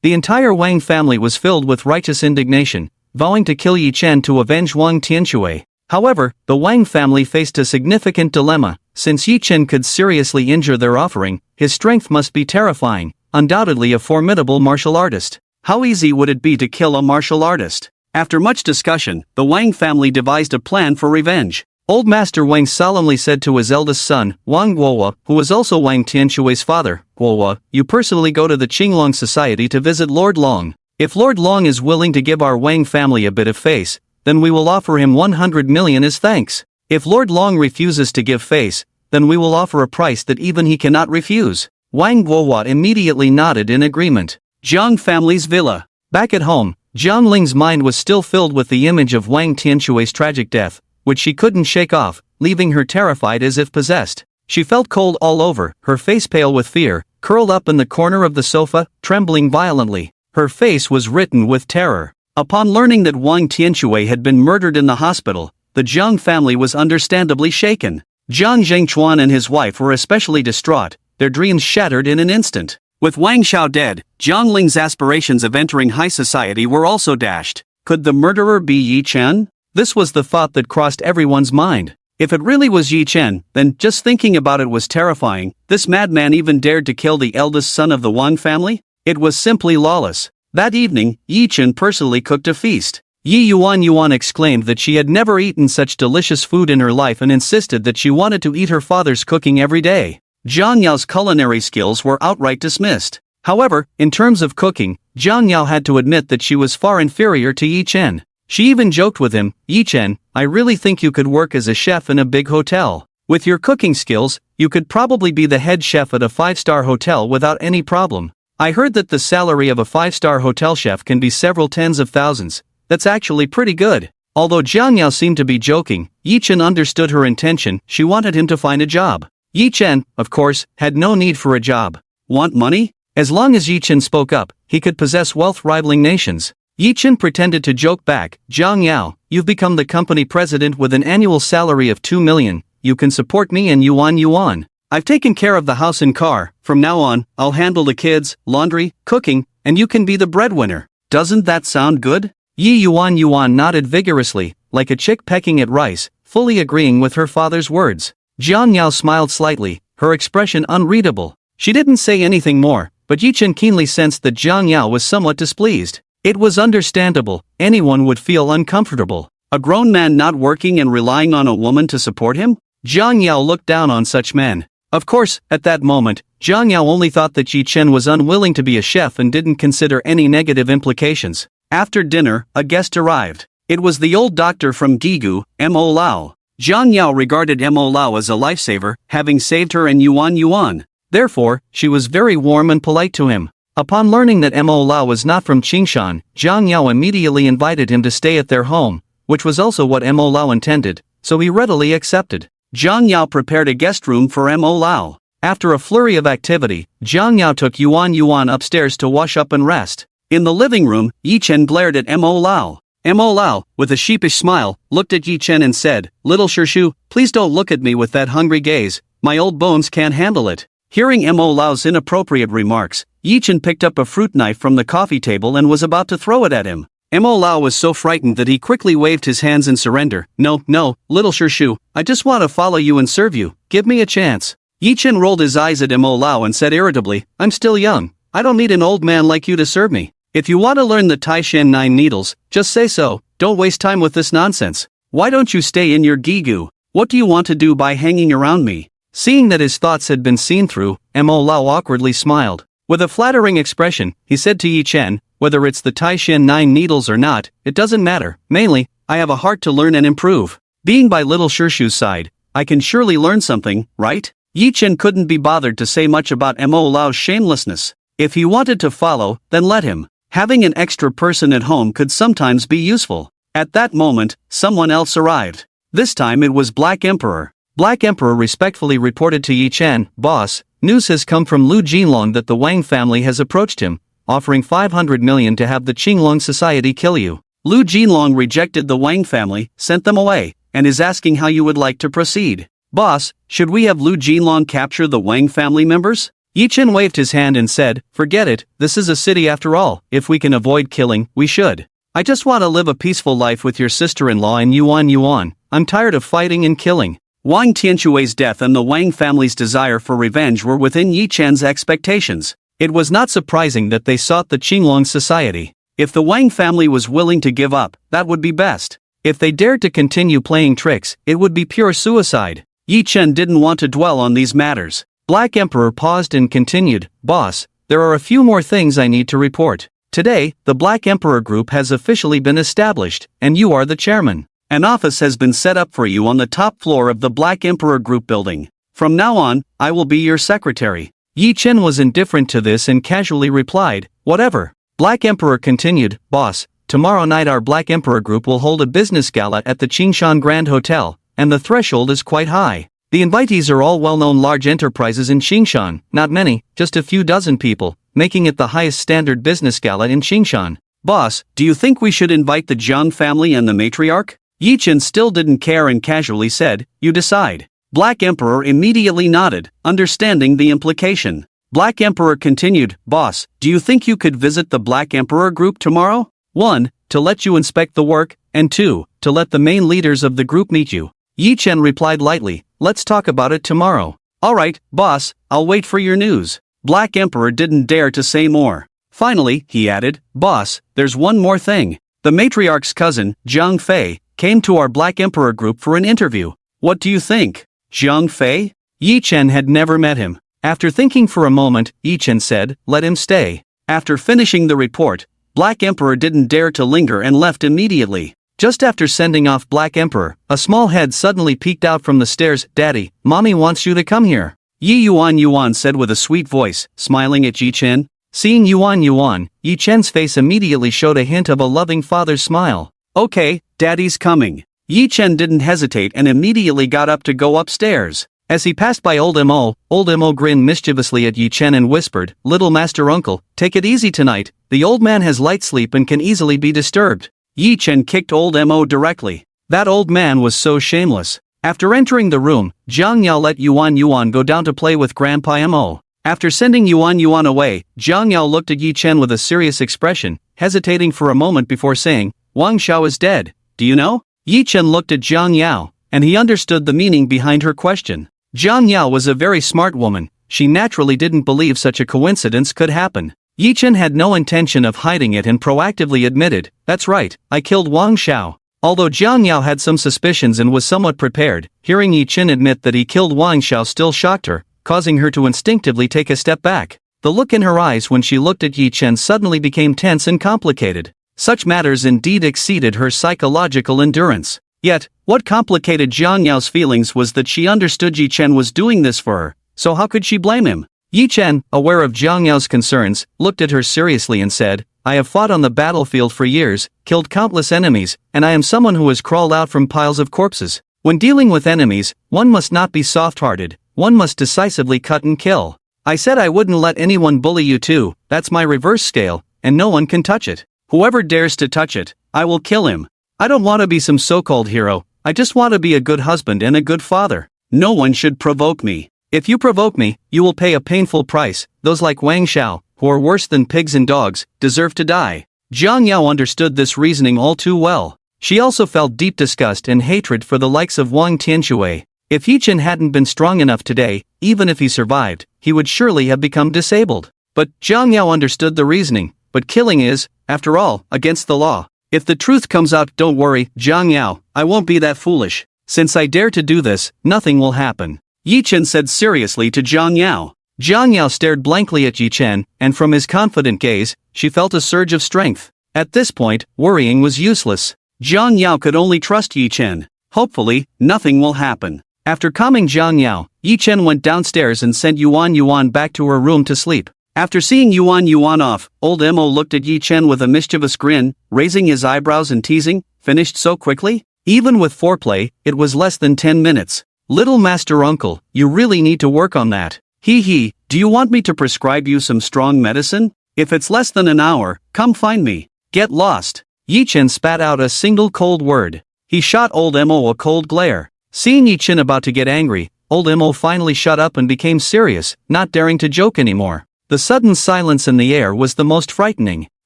The entire Wang family was filled with righteous indignation, vowing to kill Yi Chen to avenge Wang Tianshui. However, the Wang family faced a significant dilemma. Since Yi Chen could seriously injure their offering, his strength must be terrifying, undoubtedly a formidable martial artist. How easy would it be to kill a martial artist? After much discussion, the Wang family devised a plan for revenge. Old Master Wang solemnly said to his eldest son, Wang Guohua, who was also Wang Tianshui's father, Guohua, you personally go to the Qinglong Society to visit Lord Long. If Lord Long is willing to give our Wang family a bit of face, then we will offer him 100 million as thanks. If Lord Long refuses to give face, then we will offer a price that even he cannot refuse. Wang Guohua immediately nodded in agreement. Jiang family's villa. Back at home, Jiang Ling's mind was still filled with the image of Wang Tianshui's tragic death, which she couldn't shake off, leaving her terrified as if possessed. She felt cold all over, her face pale with fear, curled up in the corner of the sofa, trembling violently. Her face was written with terror. Upon learning that Wang Tianshui had been murdered in the hospital, the Jiang family was understandably shaken. Jiang Zhengchuan and his wife were especially distraught, their dreams shattered in an instant. With Wang Xiao dead, Jiang Ling's aspirations of entering high society were also dashed. Could the murderer be Yi Chen? This was the thought that crossed everyone's mind. If it really was Yi Chen, then just thinking about it was terrifying. This madman even dared to kill the eldest son of the Wang family? It was simply lawless. That evening, Yi Chen personally cooked a feast. Yi Yuan exclaimed that she had never eaten such delicious food in her life and insisted that she wanted to eat her father's cooking every day. Zhang Yao's culinary skills were outright dismissed. However, in terms of cooking, Zhang Yao had to admit that she was far inferior to Yi Chen. She even joked with him, Yi Chen, I really think you could work as a chef in a big hotel. With your cooking skills, you could probably be the head chef at a 5-star hotel without any problem. I heard that the salary of a 5-star hotel chef can be several tens of thousands. That's actually pretty good. Although Zhang Yao seemed to be joking, Yi Chen understood her intention. She wanted him to find a job. Yi Chen, of course, had no need for a job. Want money? As long as Yi Chen spoke up, he could possess wealth rivaling nations. Yi Chen pretended to joke back, Jiang Yao, you've become the company president with an annual salary of 2 million, you can support me and Yuan. I've taken care of the house and car, from now on, I'll handle the kids, laundry, cooking, and you can be the breadwinner. Doesn't that sound good? Yuan nodded vigorously, like a chick pecking at rice, fully agreeing with her father's words. Jiang Yao smiled slightly, her expression unreadable. She didn't say anything more, but Yi Chen keenly sensed that Jiang Yao was somewhat displeased. It was understandable, anyone would feel uncomfortable. A grown man not working and relying on a woman to support him? Jiang Yao looked down on such men. Of course, at that moment, Jiang Yao only thought that Yi Chen was unwilling to be a chef and didn't consider any negative implications. After dinner, a guest arrived. It was the old doctor from Gigu, Mo Lao. Jiang Yao regarded Mo Lao as a lifesaver, having saved her and Yuan. Therefore, she was very warm and polite to him. Upon learning that Mo Lao was not from Qingshan, Jiang Yao immediately invited him to stay at their home, which was also what Mo Lao intended, so he readily accepted. Jiang Yao prepared a guest room for Mo Lao. After a flurry of activity, Jiang Yao took Yuan upstairs to wash up and rest. In the living room, Yi Chen glared at Mo Lao. Mo Lao, with a sheepish smile, looked at Yi Chen and said, "Little Shishu, please don't look at me with that hungry gaze, my old bones can't handle it." Hearing Mo Lao's inappropriate remarks, Yi Chen picked up a fruit knife from the coffee table and was about to throw it at him. Mo Lao was so frightened that he quickly waved his hands in surrender. No, little Shishu, I just want to follow you and serve you, give me a chance." Yi Chen rolled his eyes at Mo Lao and said irritably, "I'm still young, I don't need an old man like you to serve me. If you want to learn the Taishan 9 needles, just say so, don't waste time with this nonsense. Why don't you stay in your Gigu? What do you want to do by hanging around me?" Seeing that his thoughts had been seen through, Mo Lao awkwardly smiled. With a flattering expression, he said to Yi Chen, "Whether it's the Taishan 9 needles or not, it doesn't matter, mainly, I have a heart to learn and improve. Being by little Shishu's side, I can surely learn something, right?" Yi Chen couldn't be bothered to say much about Mo Lao's shamelessness. If he wanted to follow, then let him. Having an extra person at home could sometimes be useful. At that moment, someone else arrived. This time it was Black Emperor. Black Emperor respectfully reported to Yi Chen, "Boss, news has come from Lu Jinlong that the Wang family has approached him, offering 500 million to have the Qinglong society kill you. Lu Jinlong rejected the Wang family, sent them away, and is asking how you would like to proceed. Boss, should we have Lu Jinlong capture the Wang family members?" Yi Chen waved his hand and said, "Forget it, this is a city after all, if we can avoid killing, we should. I just want to live a peaceful life with your sister-in-law and Yuan. I'm tired of fighting and killing." Wang Tianshui's death and the Wang family's desire for revenge were within Yi Chen's expectations. It was not surprising that they sought the Qinglong society. If the Wang family was willing to give up, that would be best. If they dared to continue playing tricks, it would be pure suicide. Yi Chen didn't want to dwell on these matters. Black Emperor paused and continued, "Boss, there are a few more things I need to report. Today, the Black Emperor Group has officially been established, and you are the chairman. An office has been set up for you on the top floor of the Black Emperor Group building. From now on, I will be your secretary." Yi Chen was indifferent to this and casually replied, "Whatever." Black Emperor continued, "Boss, tomorrow night our Black Emperor Group will hold a business gala at the Qingshan Grand Hotel, and the threshold is quite high. The invitees are all well-known large enterprises in Qingshan, not many, just a few dozen people, making it the highest standard business gala in Qingshan. Boss, do you think we should invite the Jiang family and the matriarch?" Yi Chen still didn't care and casually said, "You decide." Black Emperor immediately nodded, understanding the implication. Black Emperor continued, "Boss, do you think you could visit the Black Emperor Group tomorrow? 1. To let you inspect the work, and 2. To let the main leaders of the group meet you." Yi Chen replied lightly, "Let's talk about it tomorrow." "Alright, boss, I'll wait for your news." Black Emperor didn't dare to say more. Finally, he added, "Boss, there's one more thing. The matriarch's cousin, Zhang Fei, came to our Black Emperor Group for an interview. What do you think?" Zhang Fei? Yi Chen had never met him. After thinking for a moment, Yi Chen said, "Let him stay." After finishing the report, Black Emperor didn't dare to linger and left immediately. Just after sending off Black Emperor, a small head suddenly peeked out from the stairs. "Daddy, Mommy wants you to come here." Yuan said with a sweet voice, smiling at Yi Chen. Seeing Yuan, Yi Chen's face immediately showed a hint of a loving father's smile. "Okay, Daddy's coming." Yi Chen didn't hesitate and immediately got up to go upstairs. As he passed by Old Mo grinned mischievously at Yi Chen and whispered, "Little master uncle, take it easy tonight, the old man has light sleep and can easily be disturbed." Yi Chen kicked Old Mo directly. That old man was so shameless. After entering the room, Jiang Yao let Yuan go down to play with Grandpa Mo. After sending Yuan away, Jiang Yao looked at Yi Chen with a serious expression, hesitating for a moment before saying, "Wang Xiao is dead, do you know?" Yi Chen looked at Jiang Yao, and he understood the meaning behind her question. Jiang Yao was a very smart woman, she naturally didn't believe such a coincidence could happen. Yi Chen had no intention of hiding it and proactively admitted, "That's right, I killed Wang Xiao." Although Jiang Yao had some suspicions and was somewhat prepared, hearing Yi Chen admit that he killed Wang Xiao still shocked her, causing her to instinctively take a step back. The look in her eyes when she looked at Yi Chen suddenly became tense and complicated. Such matters indeed exceeded her psychological endurance. Yet, what complicated Jiang Yao's feelings was that she understood Yi Chen was doing this for her, so how could she blame him? Yi Chen, aware of Jiang Yao's concerns, looked at her seriously and said, "I have fought on the battlefield for years, killed countless enemies, and I am someone who has crawled out from piles of corpses. When dealing with enemies, one must not be soft-hearted, one must decisively cut and kill. I said I wouldn't let anyone bully you too, that's my reverse scale, and no one can touch it. Whoever dares to touch it, I will kill him. I don't want to be some so-called hero, I just want to be a good husband and a good father. No one should provoke me. If you provoke me, you will pay a painful price. Those like Wang Xiao, who are worse than pigs and dogs, deserve to die." Jiang Yao understood this reasoning all too well. She also felt deep disgust and hatred for the likes of Wang Tianshui. If Yi Chen hadn't been strong enough today, even if he survived, he would surely have become disabled. But Jiang Yao understood the reasoning, but killing is, after all, against the law. If the truth comes out, don't worry, Jiang Yao, I won't be that foolish. Since I dare to do this, nothing will happen, Yi Chen said seriously to Jiang Yao. Jiang Yao stared blankly at Yi Chen, and from his confident gaze, she felt a surge of strength. At this point, worrying was useless. Jiang Yao could only trust Yi Chen. Hopefully, nothing will happen. After calming Jiang Yao, Yi Chen went downstairs and sent Yuan back to her room to sleep. After seeing Yuan off, Old Mo looked at Yi Chen with a mischievous grin, raising his eyebrows and teasing, "Finished so quickly?" Even with foreplay, it was less than 10 minutes. "Little master uncle, you really need to work on that. Hee, do you want me to prescribe you some strong medicine? If it's less than an hour, come find me. Get lost." Yi Chen spat out a single cold word. He shot Old Mo a cold glare. Seeing Yi Chen about to get angry, Old Mo finally shut up and became serious, not daring to joke anymore. The sudden silence in the air was the most frightening.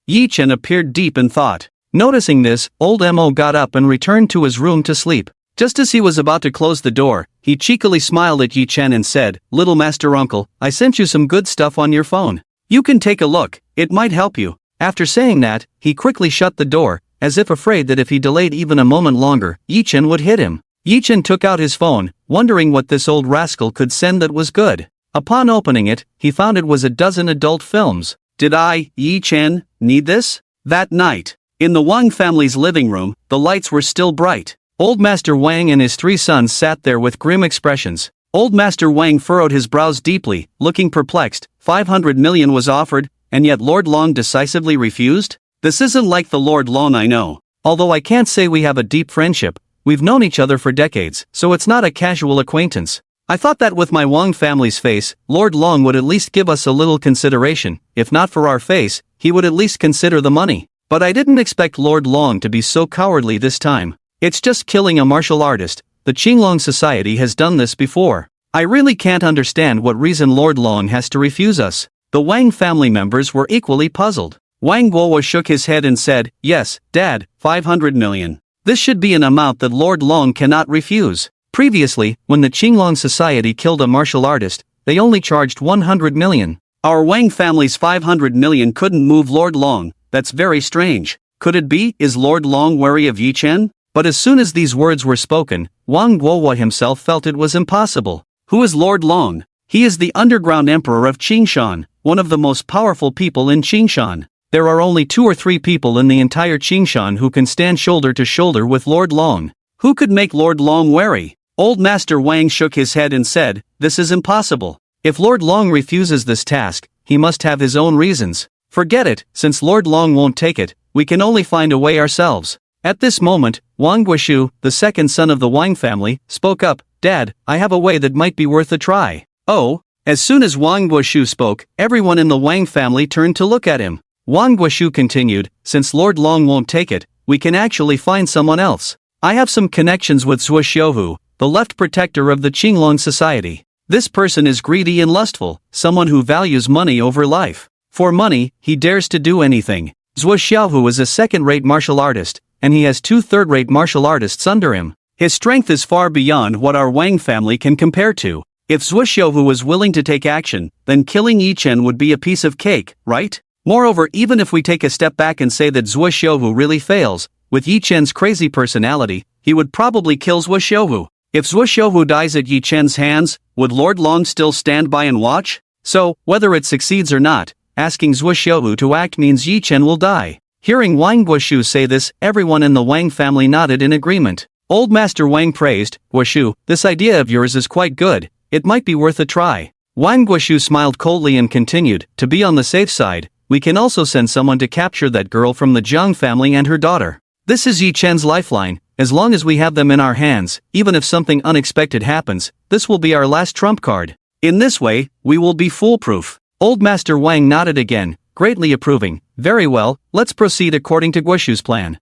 Yi Chen appeared deep in thought. Noticing this, Old Mo got up and returned to his room to sleep. Just as he was about to close the door, he cheekily smiled at Yi Chen and said, "Little master uncle, I sent you some good stuff on your phone. You can take a look, it might help you." After saying that, he quickly shut the door, as if afraid that if he delayed even a moment longer, Yi Chen would hit him. Yi Chen took out his phone, wondering what this old rascal could send that was good. Upon opening it, he found it was a dozen adult films. Did I, Yi Chen, need this? That night, in the Wang family's living room, the lights were still bright. Old Master Wang and his 3 sons sat there with grim expressions. Old Master Wang furrowed his brows deeply, looking perplexed. 500 million was offered, and yet Lord Long decisively refused? This isn't like the Lord Long I know. Although I can't say we have a deep friendship, we've known each other for decades, so it's not a casual acquaintance. I thought that with my Wang family's face, Lord Long would at least give us a little consideration. If not for our face, he would at least consider the money. But I didn't expect Lord Long to be so cowardly this time. It's just killing a martial artist. The Qinglong Society has done this before. I really can't understand what reason Lord Long has to refuse us. The Wang family members were equally puzzled. Wang Guowa shook his head and said, "Yes, Dad, 500 million. This should be an amount that Lord Long cannot refuse." Previously, when the Qinglong Society killed a martial artist, they only charged 100 million. Our Wang family's 500 million couldn't move Lord Long. That's very strange. Could it be, is Lord Long wary of Yi Chen? But as soon as these words were spoken, Wang Guowa himself felt it was impossible. Who is Lord Long? He is the underground emperor of Qingshan, one of the most powerful people in Qingshan. There are only 2 or 3 people in the entire Qingshan who can stand shoulder to shoulder with Lord Long. Who could make Lord Long wary? Old Master Wang shook his head and said, "This is impossible. If Lord Long refuses this task, he must have his own reasons. Forget it, since Lord Long won't take it, we can only find a way ourselves." At this moment, Wang Guishu, the second son of the Wang family, spoke up, Dad, I have a way that might be worth a try. Oh? As soon as Wang Guoshu spoke, everyone in the Wang family turned to look at him. Wang Guoshu continued, since Lord Long won't take it, we can actually find someone else. I have some connections with Zhuo Xiuhu, the left protector of the Qinglong society. This person is greedy and lustful, someone who values money over life. For money, he dares to do anything. Zhuo Xiuhu is a second-rate martial artist, and he has 2 third-rate martial artists under him. His strength is far beyond what our Wang family can compare to. If Zhuo Xiuhu was willing to take action, then killing Yi Chen would be a piece of cake, right? Moreover, even if we take a step back and say that Zhuo Xiuhu really fails, with Yi Chen's crazy personality, he would probably kill Zhuo Xiuhu. If Zhuo Xiuhu dies at Yi Chen's hands, would Lord Long still stand by and watch? So, whether it succeeds or not, asking Zhuo Xiuhu to act means Yi Chen will die. Hearing Wang Guoshu say this, everyone in the Wang family nodded in agreement. Old Master Wang praised, Guoshu, this idea of yours is quite good. It might be worth a try. Wang Guoshu smiled coldly and continued, to be on the safe side, we can also send someone to capture that girl from the Jiang family and her daughter. This is Yi Chen's lifeline. As long as we have them in our hands, even if something unexpected happens, this will be our last trump card. In this way, we will be foolproof. Old Master Wang nodded again, greatly approving. Very well, let's proceed according to Guoshu's plan.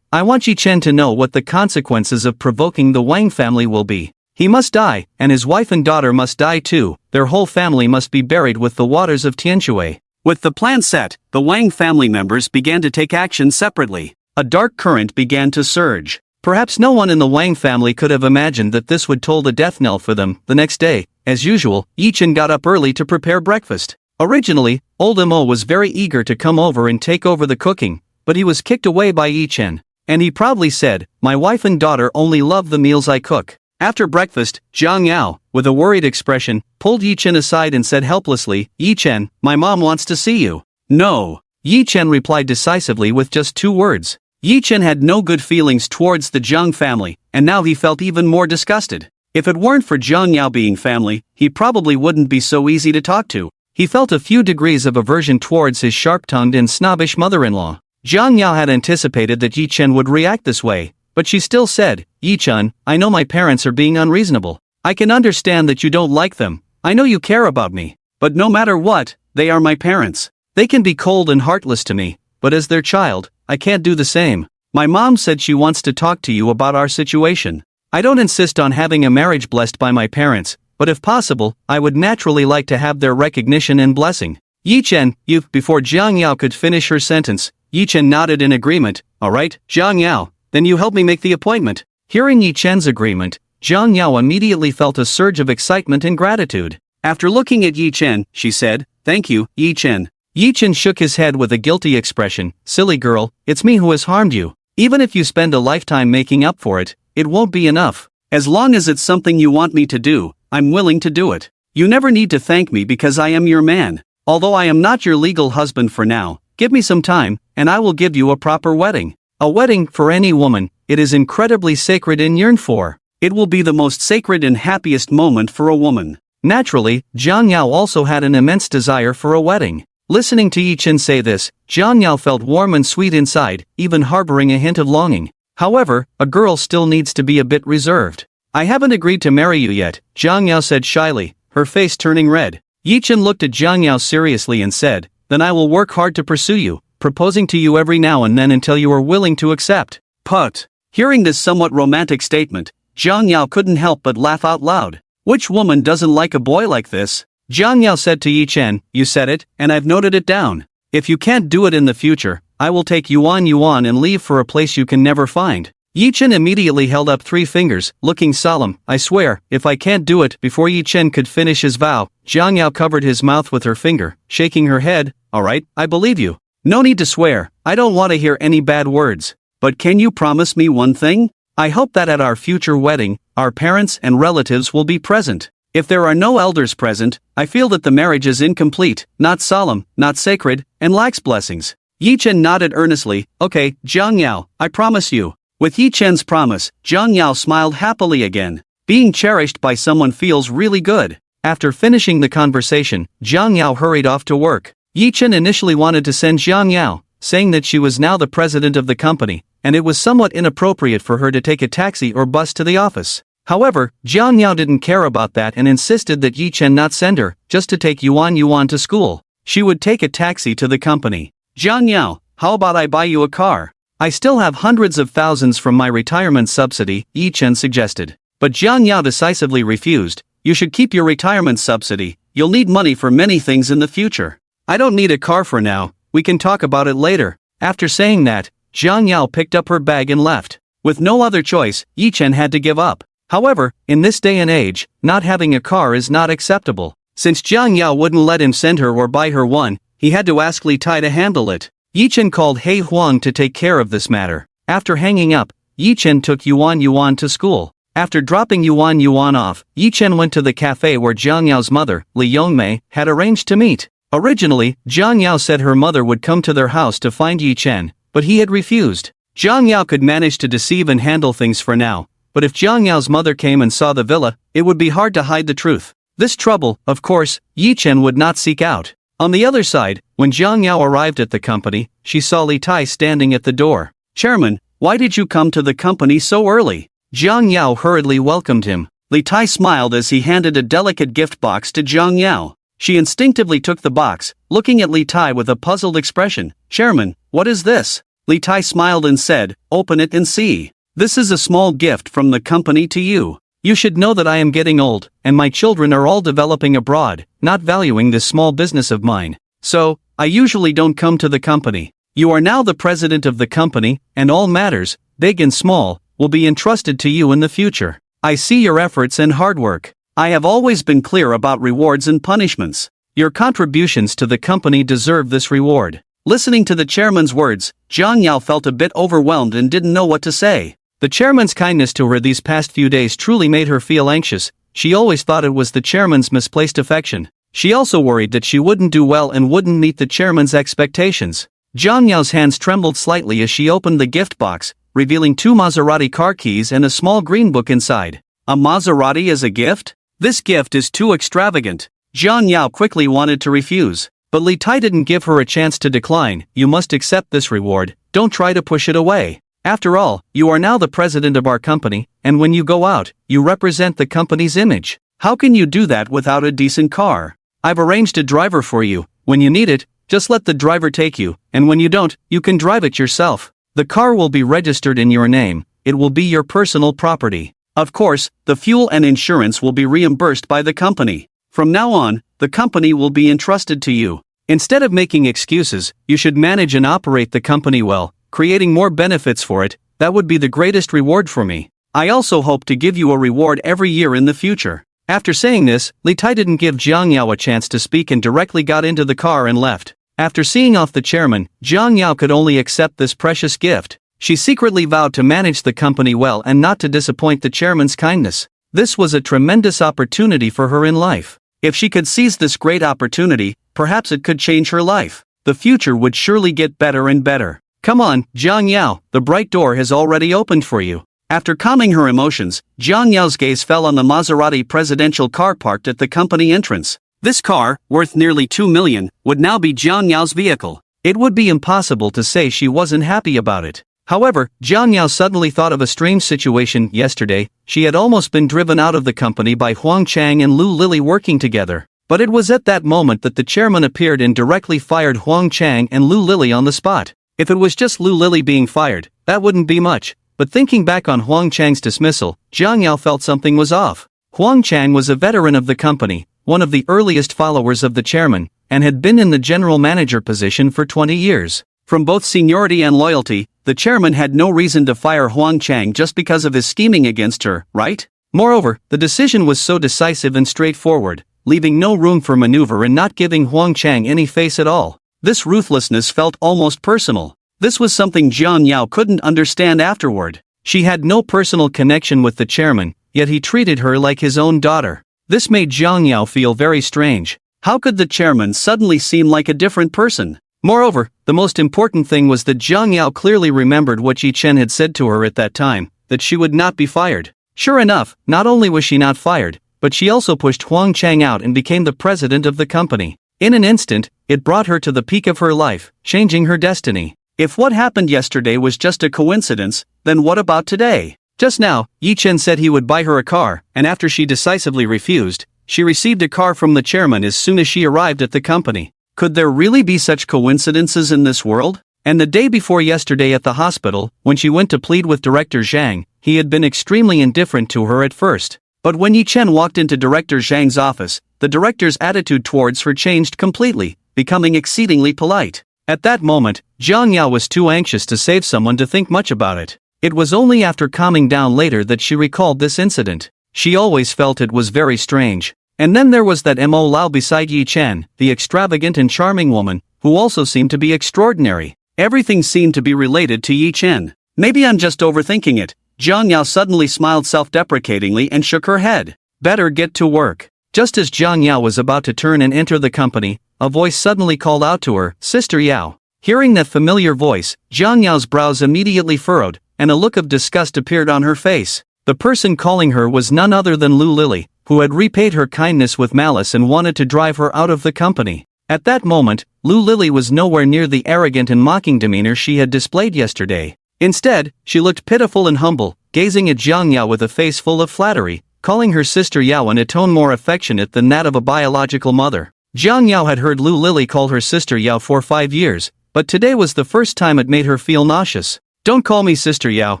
I want Yi Chen to know what the consequences of provoking the Wang family will be. He must die, and his wife and daughter must die too. Their whole family must be buried with the waters of Tianshui. With the plan set, the Wang family members began to take action separately. A dark current began to surge. Perhaps no one in the Wang family could have imagined that this would toll the death knell for them. The next day, as usual, Yi Chen got up early to prepare breakfast. Originally, old Mo was very eager to come over and take over the cooking, but he was kicked away by Yi Chen. And he proudly said, my wife and daughter only love the meals I cook. After breakfast, Zhang Yao, with a worried expression, pulled Yi Chen aside and said helplessly, Yi Chen, my mom wants to see you. No. Yi Chen replied decisively with just 2 words. Yi Chen had no good feelings towards the Jiang family, and now he felt even more disgusted. If it weren't for Zhang Yao being family, he probably wouldn't be so easy to talk to. He felt a few degrees of aversion towards his sharp-tongued and snobbish mother-in-law. Zhang Yao had anticipated that Yi Chen would react this way, but she still said, Yi Chen, I know my parents are being unreasonable. I can understand that you don't like them. I know you care about me. But no matter what, they are my parents. They can be cold and heartless to me, but as their child, I can't do the same. My mom said she wants to talk to you about our situation. I don't insist on having a marriage blessed by my parents, but if possible, I would naturally like to have their recognition and blessing. Yi Chen, before Zhang Yao could finish her sentence, Yi Chen nodded in agreement. Alright, Zhang Yao, then you help me make the appointment. Hearing Yi Chen's agreement, Zhang Yao immediately felt a surge of excitement and gratitude. After looking at Yi Chen, she said, thank you, Yi Chen. Yi Chen shook his head with a guilty expression. Silly girl, it's me who has harmed you. Even if you spend a lifetime making up for it, it won't be enough. As long as it's something you want me to do, I'm willing to do it. You never need to thank me because I am your man. Although I am not your legal husband for now, give me some time, and I will give you a proper wedding. A wedding, for any woman, it is incredibly sacred and yearned for. It will be the most sacred and happiest moment for a woman. Naturally, Zhang Yao also had an immense desire for a wedding. Listening to Yi Chen say this, Zhang Yao felt warm and sweet inside, even harboring a hint of longing. However, a girl still needs to be a bit reserved. I haven't agreed to marry you yet, Zhang Yao said shyly, her face turning red. Yi Chen looked at Zhang Yao seriously and said, then I will work hard to pursue you, proposing to you every now and then until you are willing to accept. Put. Hearing this somewhat romantic statement, Zhang Yao couldn't help but laugh out loud. Which woman doesn't like a boy like this? Zhang Yao said to Yi Chen, you said it, and I've noted it down. If you can't do it in the future, I will take Yuan and leave for a place you can never find. Yi Chen immediately held up 3 fingers, looking solemn. I swear, if I can't do it. Before Yi Chen could finish his vow, Zhang Yao covered his mouth with her finger, shaking her head. Alright, I believe you. No need to swear, I don't want to hear any bad words. But can you promise me one thing? I hope that at our future wedding, our parents and relatives will be present. If there are no elders present, I feel that the marriage is incomplete, not solemn, not sacred, and lacks blessings. Yi Chen nodded earnestly. Okay, Zhang Yao, I promise you. With Yi Chen's promise, Zhang Yao smiled happily again. Being cherished by someone feels really good. After finishing the conversation, Zhang Yao hurried off to work. Yi Chen initially wanted to send Zhang Yao, saying that she was now the president of the company, and it was somewhat inappropriate for her to take a taxi or bus to the office. However, Jiang Yao didn't care about that and insisted that Yi Chen not send her, just to take Yuan Yuan to school. She would take a taxi to the company. Jiang Yao, how about I buy you a car? I still have hundreds of thousands from my retirement subsidy, Yi Chen suggested. But Jiang Yao decisively refused. You should keep your retirement subsidy, you'll need money for many things in the future. I don't need a car for now, we can talk about it later. After saying that, Jiang Yao picked up her bag and left. With no other choice, Yi Chen had to give up. However, in this day and age, not having a car is not acceptable. Since Jiang Yao wouldn't let him send her or buy her one, he had to ask Li Tai to handle it. Yi Chen called He Huang to take care of this matter. After hanging up, Yi Chen took Yuan Yuan to school. After dropping Yuan Yuan off, Yi Chen went to the cafe where Jiang Yao's mother, Li Yongmei, had arranged to meet. Originally, Jiang Yao said her mother would come to their house to find Yi Chen, but he had refused. Jiang Yao could manage to deceive and handle things for now, but if Jiang Yao's mother came and saw the villa, it would be hard to hide the truth. This trouble, of course, Yi Chen would not seek out. On the other side, when Jiang Yao arrived at the company, she saw Li Tai standing at the door. Chairman, why did you come to the company so early? Jiang Yao hurriedly welcomed him. Li Tai smiled as he handed a delicate gift box to Jiang Yao. She instinctively took the box, looking at Li Tai with a puzzled expression. Chairman, what is this? Li Tai smiled and said, open it and see. This is a small gift from the company to you. You should know that I am getting old, and my children are all developing abroad, not valuing this small business of mine. So, I usually don't come to the company. You are now the president of the company, and all matters, big and small, will be entrusted to you in the future. I see your efforts and hard work. I have always been clear about rewards and punishments. Your contributions to the company deserve this reward. Listening to the chairman's words, Jiang Yao felt a bit overwhelmed and didn't know what to say. The chairman's kindness to her these past few days truly made her feel anxious. She always thought it was the chairman's misplaced affection. She also worried that she wouldn't do well and wouldn't meet the chairman's expectations. Jiang Yao's hands trembled slightly as she opened the gift box, revealing 2 Maserati car keys and a small green book inside. A Maserati as a gift? This gift is too extravagant. Jiang Yao quickly wanted to refuse. But Li Tai didn't give her a chance to decline. You must accept this reward, don't try to push it away. After all, you are now the president of our company, and when you go out, you represent the company's image. How can you do that without a decent car? I've arranged a driver for you. When you need it, just let the driver take you, and when you don't, you can drive it yourself. The car will be registered in your name. It will be your personal property. Of course, the fuel and insurance will be reimbursed by the company. From now on, the company will be entrusted to you. Instead of making excuses, you should manage and operate the company well, creating more benefits for it. That would be the greatest reward for me. I also hope to give you a reward every year in the future. After saying this, Li Tai didn't give Jiang Yao a chance to speak and directly got into the car and left. After seeing off the chairman, Jiang Yao could only accept this precious gift. She secretly vowed to manage the company well and not to disappoint the chairman's kindness. This was a tremendous opportunity for her in life. If she could seize this great opportunity, perhaps it could change her life. The future would surely get better and better. Come on, Jiang Yao, the bright door has already opened for you. After calming her emotions, Jiang Yao's gaze fell on the Maserati presidential car parked at the company entrance. This car, worth nearly 2 million, would now be Jiang Yao's vehicle. It would be impossible to say she wasn't happy about it. However, Jiang Yao suddenly thought of a strange situation. Yesterday, she had almost been driven out of the company by Huang Chang and Lu Lili working together. But it was at that moment that the chairman appeared and directly fired Huang Chang and Lu Lili on the spot. If it was just Lu Lili being fired, that wouldn't be much. But thinking back on Huang Chang's dismissal, Jiang Yao felt something was off. Huang Chang was a veteran of the company, one of the earliest followers of the chairman, and had been in the general manager position for 20 years. From both seniority and loyalty, the chairman had no reason to fire Huang Chang just because of his scheming against her, right? Moreover, the decision was so decisive and straightforward, leaving no room for maneuver and not giving Huang Chang any face at all. This ruthlessness felt almost personal. This was something Jiang Yao couldn't understand afterward. She had no personal connection with the chairman, yet he treated her like his own daughter. This made Jiang Yao feel very strange. How could the chairman suddenly seem like a different person? Moreover, the most important thing was that Jiang Yao clearly remembered what Yi Chen had said to her at that time, that she would not be fired. Sure enough, not only was she not fired, but she also pushed Huang Chang out and became the president of the company. In an instant, it brought her to the peak of her life, changing her destiny. If what happened yesterday was just a coincidence, then what about today? Just now, Yi Chen said he would buy her a car, and after she decisively refused, she received a car from the chairman as soon as she arrived at the company. Could there really be such coincidences in this world? And the day before yesterday at the hospital, when she went to plead with Director Zhang, he had been extremely indifferent to her at first. But when Yi Chen walked into Director Zhang's office, the director's attitude towards her changed completely, becoming exceedingly polite. At that moment, Jiang Yao was too anxious to save someone to think much about it. It was only after calming down later that she recalled this incident. She always felt it was very strange. And then there was that Mo Lao beside Yi Chen, the extravagant and charming woman, who also seemed to be extraordinary. Everything seemed to be related to Yi Chen. Maybe I'm just overthinking it. Jiang Yao suddenly smiled self-deprecatingly and shook her head. Better get to work. Just as Jiang Yao was about to turn and enter the company, a voice suddenly called out to her, "Sister Yao." Hearing that familiar voice, Jiang Yao's brows immediately furrowed, and a look of disgust appeared on her face. The person calling her was none other than Lu Lily, who had repaid her kindness with malice and wanted to drive her out of the company. At that moment, Lu Lily was nowhere near the arrogant and mocking demeanor she had displayed yesterday. Instead, she looked pitiful and humble, gazing at Jiang Yao with a face full of flattery, calling her sister Yao in a tone more affectionate than that of a biological mother. Jiang Yao had heard Lu Lily call her sister Yao for 5 years, but today was the first time it made her feel nauseous. "Don't call me Sister Yao,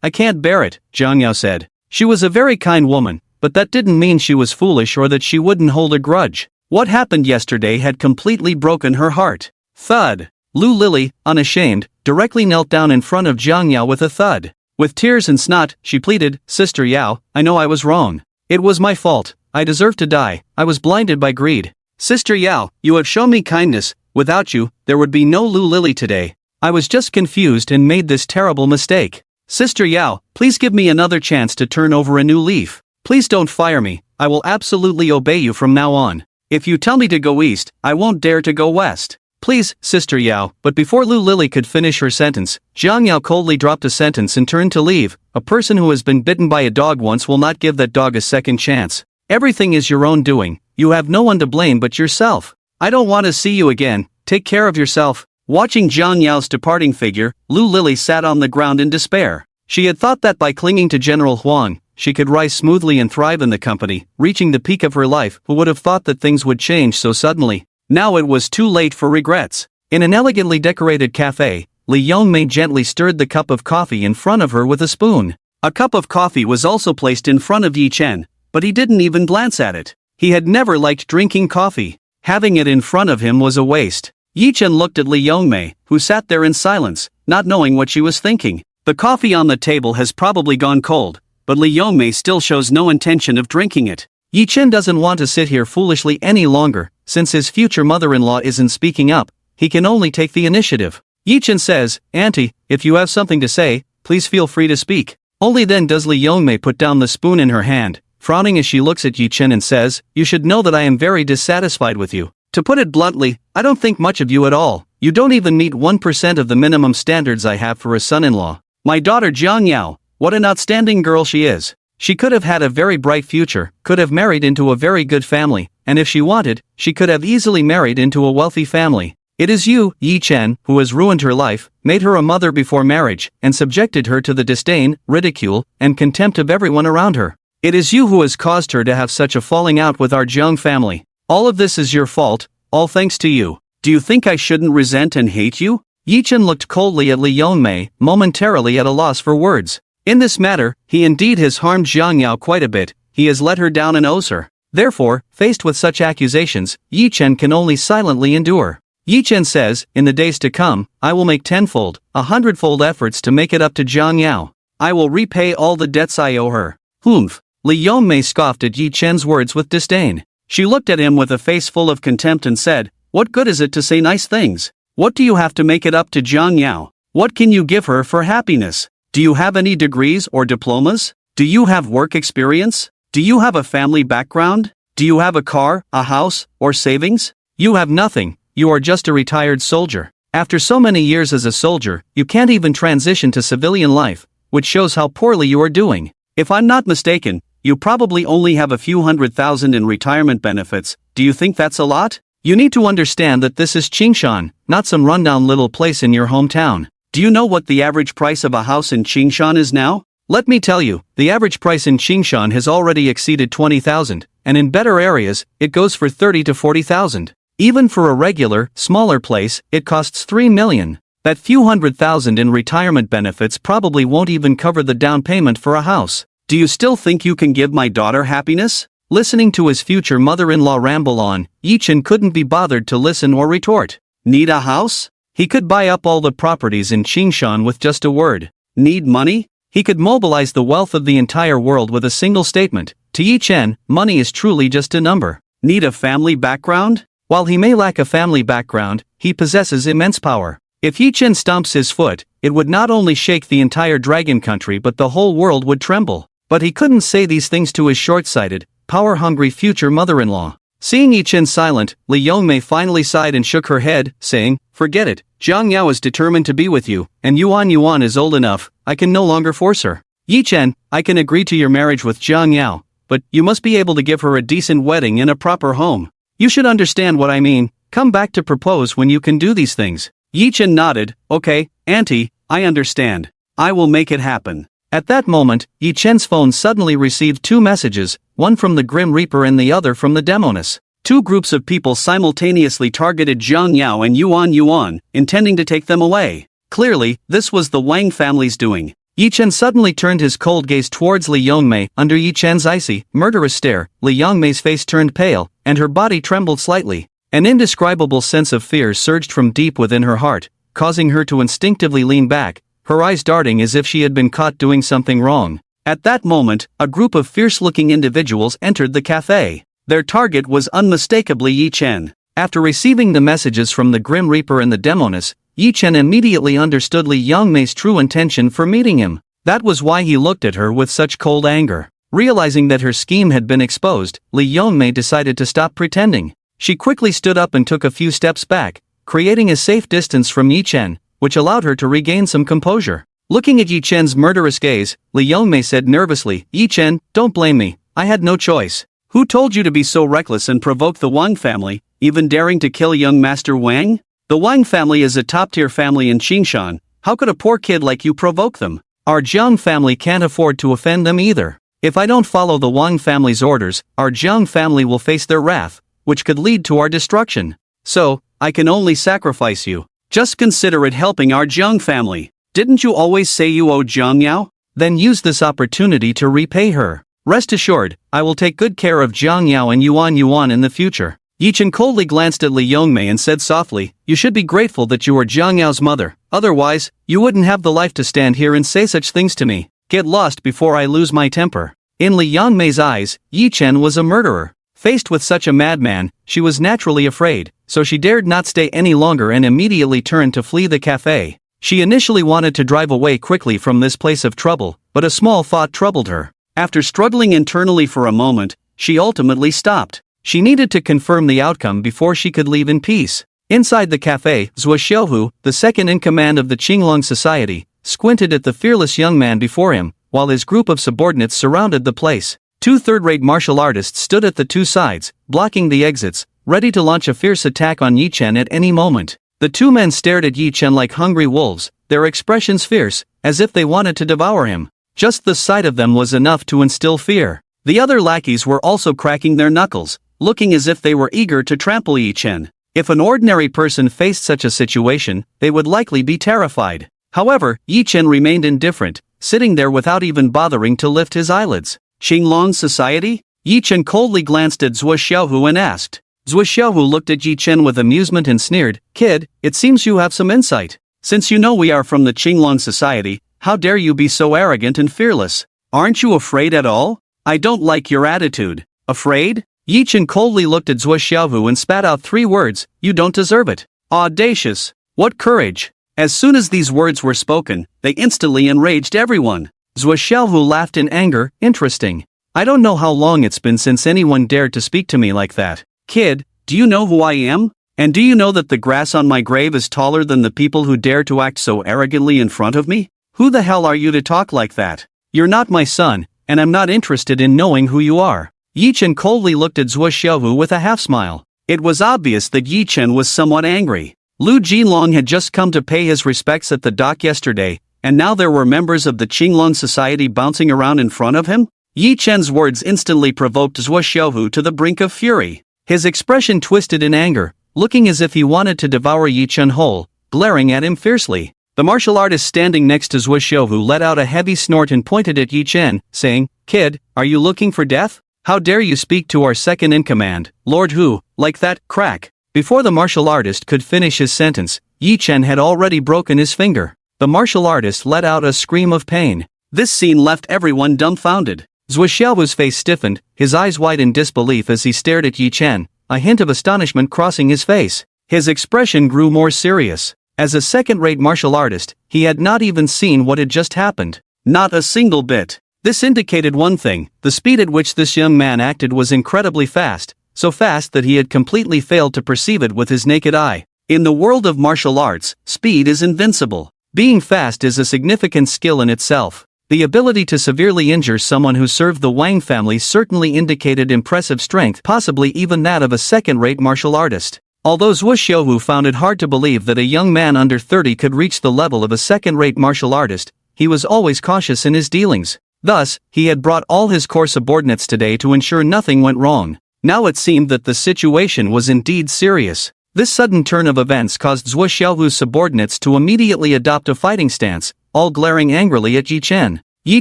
I can't bear it," Jiang Yao said. She was a very kind woman, but that didn't mean she was foolish or that she wouldn't hold a grudge. What happened yesterday had completely broken her heart. Thud. Lu Lily, unashamed, directly knelt down in front of Jiang Yao with a thud. With tears and snot, she pleaded, "Sister Yao, I know I was wrong. It was my fault. I deserve to die. I was blinded by greed. Sister Yao, you have shown me kindness. Without you, there would be no Lu Lily today. I was just confused and made this terrible mistake. Sister Yao, please give me another chance to turn over a new leaf. Please don't fire me. I will absolutely obey you from now on. If you tell me to go east, I won't dare to go west. Please, Sister Yao." But before Lu Lily could finish her sentence, Jiang Yao coldly dropped a sentence and turned to leave. "A person who has been bitten by a dog once will not give that dog a second chance. Everything is your own doing. You have no one to blame but yourself. I don't want to see you again. Take care of yourself." Watching Jiang Yao's departing figure, Lu Lily sat on the ground in despair. She had thought that by clinging to General Huang, she could rise smoothly and thrive in the company, reaching the peak of her life. Who would have thought that things would change so suddenly? Now it was too late for regrets. In an elegantly decorated cafe, Li Yongmei gently stirred the cup of coffee in front of her with a spoon. A cup of coffee was also placed in front of Yi Chen, but he didn't even glance at it. He had never liked drinking coffee. Having it in front of him was a waste. Yi Chen looked at Li Yongmei, who sat there in silence, not knowing what she was thinking. The coffee on the table has probably gone cold, but Li Yongmei still shows no intention of drinking it. Yi Chen doesn't want to sit here foolishly any longer. Since his future mother-in-law isn't speaking up, he can only take the initiative. Yi Chen says, "Auntie, if you have something to say, please feel free to speak." Only then does Li Yongmei put down the spoon in her hand, frowning as she looks at Yi Chen and says, "You should know that I am very dissatisfied with you. To put it bluntly, I don't think much of you at all. You don't even meet 1% of the minimum standards I have for a son-in-law. My daughter Jiang Yao, what an outstanding girl she is. She could have had a very bright future, could have married into a very good family, and if she wanted, she could have easily married into a wealthy family. It is you, Yi Chen, who has ruined her life, made her a mother before marriage, and subjected her to the disdain, ridicule, and contempt of everyone around her. It is you who has caused her to have such a falling out with our Jiang family. All of this is your fault, all thanks to you. Do you think I shouldn't resent and hate you?" Yi Chen looked coldly at Li Yongmei, momentarily at a loss for words. In this matter, he indeed has harmed Jiang Yao quite a bit. He has let her down and owes her. Therefore, faced with such accusations, Yi Chen can only silently endure. Yi Chen says, "In the days to come, I will make 10-fold, 100-fold efforts to make it up to Jiang Yao. I will repay all the debts I owe her." "Humph." Li Yongmei scoffed at Yi Chen's words with disdain. She looked at him with a face full of contempt and said, "What good is it to say nice things? What do you have to make it up to Jiang Yao? What can you give her for happiness? Do you have any degrees or diplomas? Do you have work experience? Do you have a family background? Do you have a car, a house, or savings? You have nothing. You are just a retired soldier. After so many years as a soldier, you can't even transition to civilian life, which shows how poorly you are doing. If I'm not mistaken, you probably only have a few $100,000 in retirement benefits. Do you think that's a lot? You need to understand that this is Qingshan, not some rundown little place in your hometown. Do you know what the average price of a house in Qingshan is now? Let me tell you, the average price in Qingshan has already exceeded 20,000, and in better areas, it goes for 30 to 40,000. Even for a regular, smaller place, it costs 3 million. That few $100,000 in retirement benefits probably won't even cover the down payment for a house. Do you still think you can give my daughter happiness? Listening to his future mother-in-law ramble on, Yi Chen couldn't be bothered to listen or retort. Need a house? He could buy up all the properties in Qingshan with just a word. Need money? He could mobilize the wealth of the entire world with a single statement. To Yi Chen, money is truly just a number. Need a family background? While he may lack a family background, he possesses immense power. If Yi Chen stomps his foot, it would not only shake the entire dragon country but the whole world would tremble. But he couldn't say these things to his short-sighted, power-hungry future mother-in-law. Seeing Yi Chen silent, Li Yongmei finally sighed and shook her head, saying, "Forget it, Zhang Yao is determined to be with you, and Yuan is old enough, I can no longer force her. Yi Chen, I can agree to your marriage with Zhang Yao, but you must be able to give her a decent wedding in a proper home. You should understand what I mean, come back to propose when you can do these things." Yi Chen nodded, "Okay, Auntie, I understand. I will make it happen." At that moment, Yi Chen's phone suddenly received two messages, one from the Grim Reaper and the other from the Demoness. Two groups of people simultaneously targeted Zhang Yao and Yuan, intending to take them away. Clearly, this was the Wang family's doing. Yi Chen suddenly turned his cold gaze towards Li Yongmei. Under Yi Chen's icy, murderous stare, Li Yongmei's face turned pale, and her body trembled slightly. An indescribable sense of fear surged from deep within her heart, causing her to instinctively lean back, her eyes darting as if she had been caught doing something wrong. At that moment, a group of fierce-looking individuals entered the cafe. Their target was unmistakably Yi Chen. After receiving the messages from the Grim Reaper and the Demoness, Yi Chen immediately understood Li Yongmei's true intention for meeting him. That was why he looked at her with such cold anger. Realizing that her scheme had been exposed, Li Yongmei decided to stop pretending. She quickly stood up and took a few steps back, creating a safe distance from Yi Chen, which allowed her to regain some composure. Looking at Yi Chen's murderous gaze, Li Yongmei said nervously, "Yi Chen, don't blame me, I had no choice." "Who told you to be so reckless and provoke the Wang family, even daring to kill young Master Wang? The Wang family is a top-tier family in Qingshan, how could a poor kid like you provoke them? Our Jiang family can't afford to offend them either. If I don't follow the Wang family's orders, our Jiang family will face their wrath, which could lead to our destruction. So, I can only sacrifice you. Just consider it helping our Jiang family. Didn't you always say you owed Zhang Yao? Then use this opportunity to repay her. Rest assured, I will take good care of Zhang Yao and Yuan in the future." Yi Chen coldly glanced at Li Yongmei and said softly, "You should be grateful that you are Zhang Yao's mother, otherwise, you wouldn't have the life to stand here and say such things to me. Get lost before I lose my temper." In Li Yongmei's eyes, Yi Chen was a murderer. Faced with such a madman, she was naturally afraid, so she dared not stay any longer and immediately turned to flee the cafe. She initially wanted to drive away quickly from this place of trouble, but a small thought troubled her. After struggling internally for a moment, she ultimately stopped. She needed to confirm the outcome before she could leave in peace. Inside the cafe, Zhuo Xiaohu, the second in command of the Qinglong Society, squinted at the fearless young man before him, while his group of subordinates surrounded the place. Two third-rate martial artists stood at the two sides, blocking the exits, ready to launch a fierce attack on Yi Chen at any moment. The two men stared at Yi Chen like hungry wolves, their expressions fierce, as if they wanted to devour him. Just the sight of them was enough to instill fear. The other lackeys were also cracking their knuckles, looking as if they were eager to trample Yi Chen. If an ordinary person faced such a situation, they would likely be terrified. However, Yi Chen remained indifferent, sitting there without even bothering to lift his eyelids. Qinglong Society? Yi Chen coldly glanced at Zhuo Xiaohu and asked. Zhuo Xiaohu looked at Yi Chen with amusement and sneered, "Kid, it seems you have some insight. Since you know we are from the Qinglong Society, how dare you be so arrogant and fearless? Aren't you afraid at all? I don't like your attitude." "Afraid?" Yi Chen coldly looked at Zhuo Xiaohu and spat out 3 words, "You don't deserve it." Audacious! What courage! As soon as these words were spoken, they instantly enraged everyone. Zhuo Xiaohu laughed in anger, "Interesting. I don't know how long it's been since anyone dared to speak to me like that. Kid, do you know who I am? And do you know that the grass on my grave is taller than the people who dare to act so arrogantly in front of me? Who the hell are you to talk like that? You're not my son, and I'm not interested in knowing who you are." Yi Chen coldly looked at Zhuo Xiaohu with a half-smile. It was obvious that Yi Chen was somewhat angry. Lu Jinlong had just come to pay his respects at the dock yesterday, and now there were members of the Qinglong society bouncing around in front of him? Yi Chen's words instantly provoked Zhuo Xiaohu to the brink of fury. His expression twisted in anger, looking as if he wanted to devour Yi Chen whole, glaring at him fiercely. The martial artist standing next to Zhuo Xiaohu let out a heavy snort and pointed at Yi Chen, saying, "Kid, are you looking for death? How dare you speak to our second-in-command, Lord Hu, like that?" Crack. Before the martial artist could finish his sentence, Yi Chen had already broken his finger. The martial artist let out a scream of pain. This scene left everyone dumbfounded. Zhuo Xiaohu's face stiffened, his eyes wide in disbelief as he stared at Yi Chen, a hint of astonishment crossing his face. His expression grew more serious. As a second-rate martial artist, he had not even seen what had just happened. Not a single bit. This indicated one thing: the speed at which this young man acted was incredibly fast, so fast that he had completely failed to perceive it with his naked eye. In the world of martial arts, speed is invincible. Being fast is a significant skill in itself. The ability to severely injure someone who served the Wang family certainly indicated impressive strength, possibly even that of a second-rate martial artist. Although Zhuo Xiaohu found it hard to believe that a young man under 30 could reach the level of a second-rate martial artist, he was always cautious in his dealings. Thus, he had brought all his core subordinates today to ensure nothing went wrong. Now it seemed that the situation was indeed serious. This sudden turn of events caused Zhuo Xiaohu's subordinates to immediately adopt a fighting stance, all glaring angrily at Yi Chen. Yi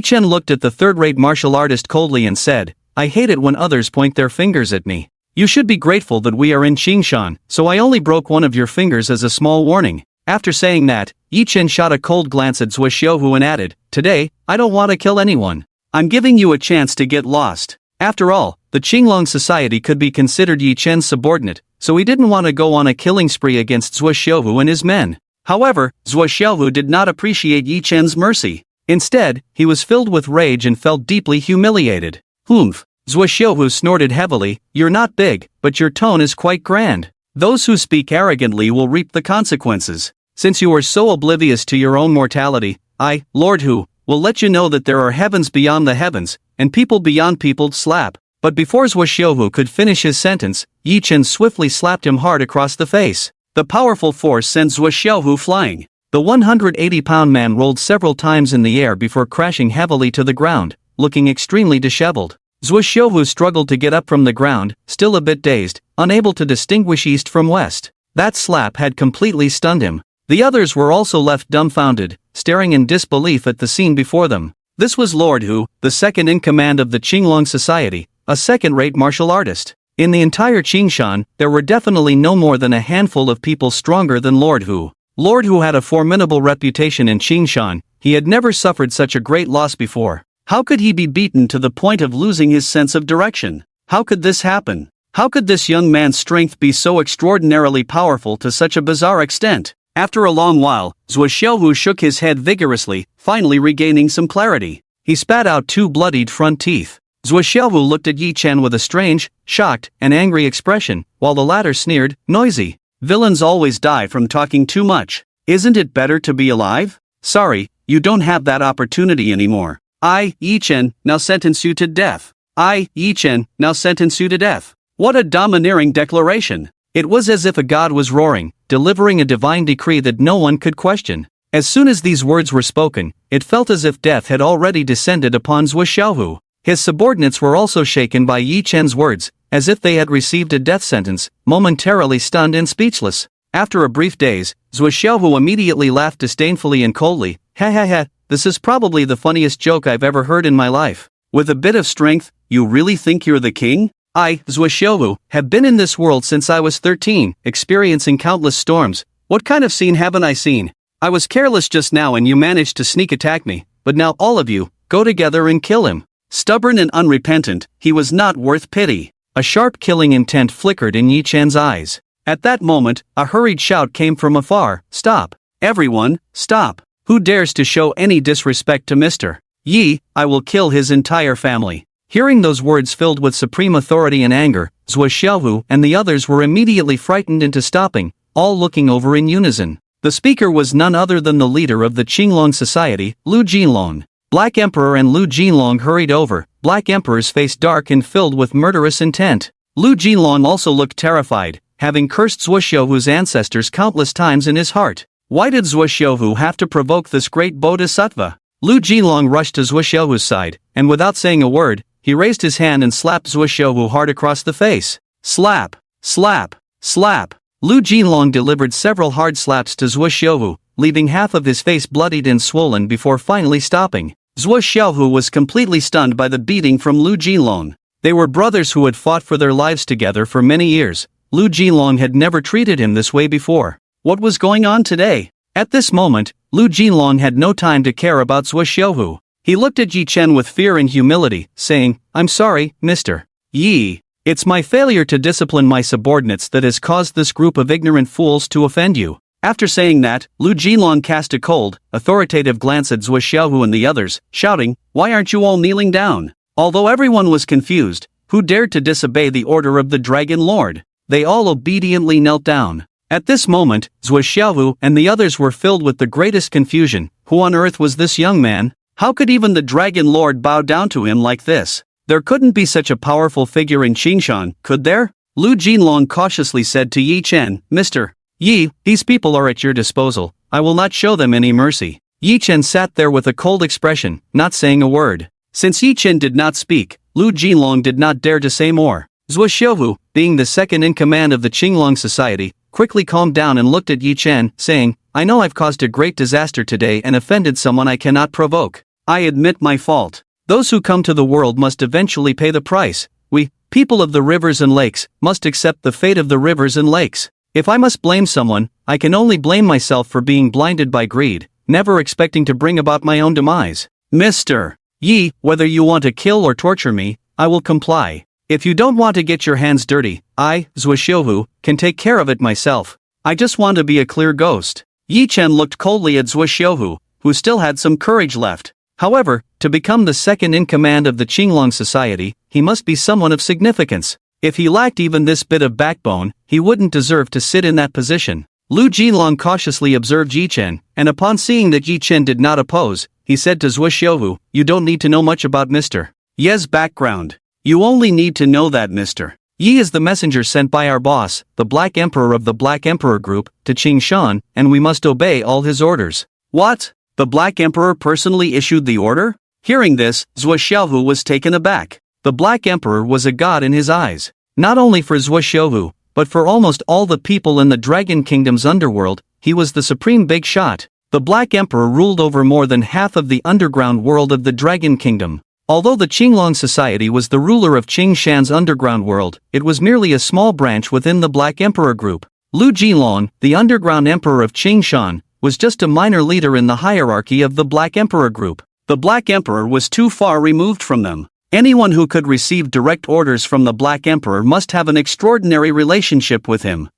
Chen looked at the third-rate martial artist coldly and said, "I hate it when others point their fingers at me. You should be grateful that we are in Qingshan, so I only broke one of your fingers as a small warning." After saying that, Yi Chen shot a cold glance at Zhuo Xiaohu and added, "Today, I don't want to kill anyone. I'm giving you a chance to get lost." After all, the Qinglong society could be considered Yi Chen's subordinate, so he didn't want to go on a killing spree against Zhuo Xiaohu and his men. However, Zhuo Xiaohu did not appreciate Yi Chen's mercy. Instead, he was filled with rage and felt deeply humiliated. "Humph." Zhuo Xiaohu snorted heavily, "You're not big, but your tone is quite grand. Those who speak arrogantly will reap the consequences. Since you are so oblivious to your own mortality, I, Lord Hu, will let you know that there are heavens beyond the heavens, and people beyond people." Slap. But before Zhuo Xiaohu could finish his sentence, Yi Chen swiftly slapped him hard across the face. The powerful force sent Zhuo Xiaohu flying. The 180-pound man rolled several times in the air before crashing heavily to the ground, looking extremely disheveled. Zhuo Xiaohu struggled to get up from the ground, still a bit dazed, unable to distinguish east from west. That slap had completely stunned him. The others were also left dumbfounded, staring in disbelief at the scene before them. This was Lord Hu, the second-in-command of the Qinglong society, a second-rate martial artist. In the entire Qingshan, there were definitely no more than a handful of people stronger than Lord Hu. Lord Hu had a formidable reputation in Qingshan. He had never suffered such a great loss before. How could he be beaten to the point of losing his sense of direction? How could this happen? How could this young man's strength be so extraordinarily powerful to such a bizarre extent? After a long while, Zhuo Xiaohu shook his head vigorously, finally regaining some clarity. He spat out two bloodied front teeth. Zhuo Xiaohu looked at Yi Chen with a strange, shocked, and angry expression, while the latter sneered, "Noisy. Villains always die from talking too much. Isn't it better to be alive? Sorry, you don't have that opportunity anymore. I, Yi Chen, now sentence you to death. I, Yi Chen, now sentence you to death." What a domineering declaration! It was as if a god was roaring, delivering a divine decree that no one could question. As soon as these words were spoken, it felt as if death had already descended upon Zhuo Xiaohu. His subordinates were also shaken by Yi Chen's words, as if they had received a death sentence, momentarily stunned and speechless. After a brief daze, Zhuo Xiaohu immediately laughed disdainfully and coldly, "Ha ha ha, this is probably the funniest joke I've ever heard in my life. With a bit of strength, you really think you're the king? I, Zhuo Xiaohu, have been in this world since I was 13, experiencing countless storms. What kind of scene haven't I seen? I was careless just now and you managed to sneak attack me, but now all of you, go together and kill him." Stubborn and unrepentant, he was not worth pity. A sharp killing intent flickered in Yi Chen's eyes. At that moment, a hurried shout came from afar, "Stop! Everyone, stop! Who dares to show any disrespect to Mr. Yi? I will kill his entire family." Hearing those words filled with supreme authority and anger, Zhuo Xiaohu and the others were immediately frightened into stopping, all looking over in unison. The speaker was none other than the leader of the Qinglong society, Lu Jinlong. Black Emperor and Lu Jinlong hurried over, Black Emperor's face dark and filled with murderous intent. Lu Jinlong also looked terrified, having cursed Zhuo Xiaohu's ancestors countless times in his heart. Why did Zhuo Xiaohu have to provoke this great bodhisattva? Lu Jinlong rushed to Zhuo Xiaohu's side, and without saying a word, he raised his hand and slapped Zhuo Xiaohu hard across the face. Slap! Slap! Slap! Lu Jinlong delivered several hard slaps to Zhuo Xiaohu, leaving half of his face bloodied and swollen before finally stopping. Zhuo Xiaohu was completely stunned by the beating from Lu Jinlong. They were brothers who had fought for their lives together for many years. Lu Jinlong had never treated him this way before. What was going on today? At this moment, Lu Jinlong had no time to care about Zhuo Xiaohu. He looked at Yi Chen with fear and humility, saying, "I'm sorry, Mr. Yi. It's my failure to discipline my subordinates that has caused this group of ignorant fools to offend you." After saying that, Lu Jinlong cast a cold, authoritative glance at Zhuo Xiaohu and the others, shouting, "Why aren't you all kneeling down?" Although everyone was confused, who dared to disobey the order of the Dragon Lord? They all obediently knelt down. At this moment, Zhuo Xiaohu and the others were filled with the greatest confusion. Who on earth was this young man? How could even the Dragon Lord bow down to him like this? There couldn't be such a powerful figure in Qingshan, could there? Lu Jinlong cautiously said to Yi Chen, "Mr. Yi, these people are at your disposal. I will not show them any mercy." Yi Chen sat there with a cold expression, not saying a word. Since Yi Chen did not speak, Lu Jinlong did not dare to say more. Zhuo Xiaohu, being the second in command of the Qinglong Society, quickly calmed down and looked at Yi Chen, saying, "I know I've caused a great disaster today and offended someone I cannot provoke. I admit my fault. Those who come to the world must eventually pay the price. We, people of the rivers and lakes, must accept the fate of the rivers and lakes. If I must blame someone, I can only blame myself for being blinded by greed, never expecting to bring about my own demise. Mr. Yi, whether you want to kill or torture me, I will comply. If you don't want to get your hands dirty, I, Zhuo Xiaohu, can take care of it myself. I just want to be a clear ghost." Yi Chen looked coldly at Zhuo Xiaohu, who still had some courage left. However, to become the second in command of the Qinglong Society, he must be someone of significance. If he lacked even this bit of backbone, he wouldn't deserve to sit in that position. Lu Jinlong cautiously observed Yi Chen, and upon seeing that Yi Chen did not oppose, he said to Zhuo Xiaohu, "You don't need to know much about Mr. Ye's background. You only need to know that Mr. Yi is the messenger sent by our boss, the Black Emperor of the Black Emperor Group, to Qingshan, and we must obey all his orders." What? The Black Emperor personally issued the order? Hearing this, Zhuo Xiaohu was taken aback. The Black Emperor was a god in his eyes. Not only for Zhuo Xiaohu, but for almost all the people in the Dragon Kingdom's underworld, he was the supreme big shot. The Black Emperor ruled over more than half of the underground world of the Dragon Kingdom. Although the Qinglong Society was the ruler of Qingshan's underground world, it was merely a small branch within the Black Emperor group. Lu Jinlong, the underground emperor of Qingshan, was just a minor leader in the hierarchy of the Black Emperor group. The Black Emperor was too far removed from them. Anyone who could receive direct orders from the Black Emperor must have an extraordinary relationship with him.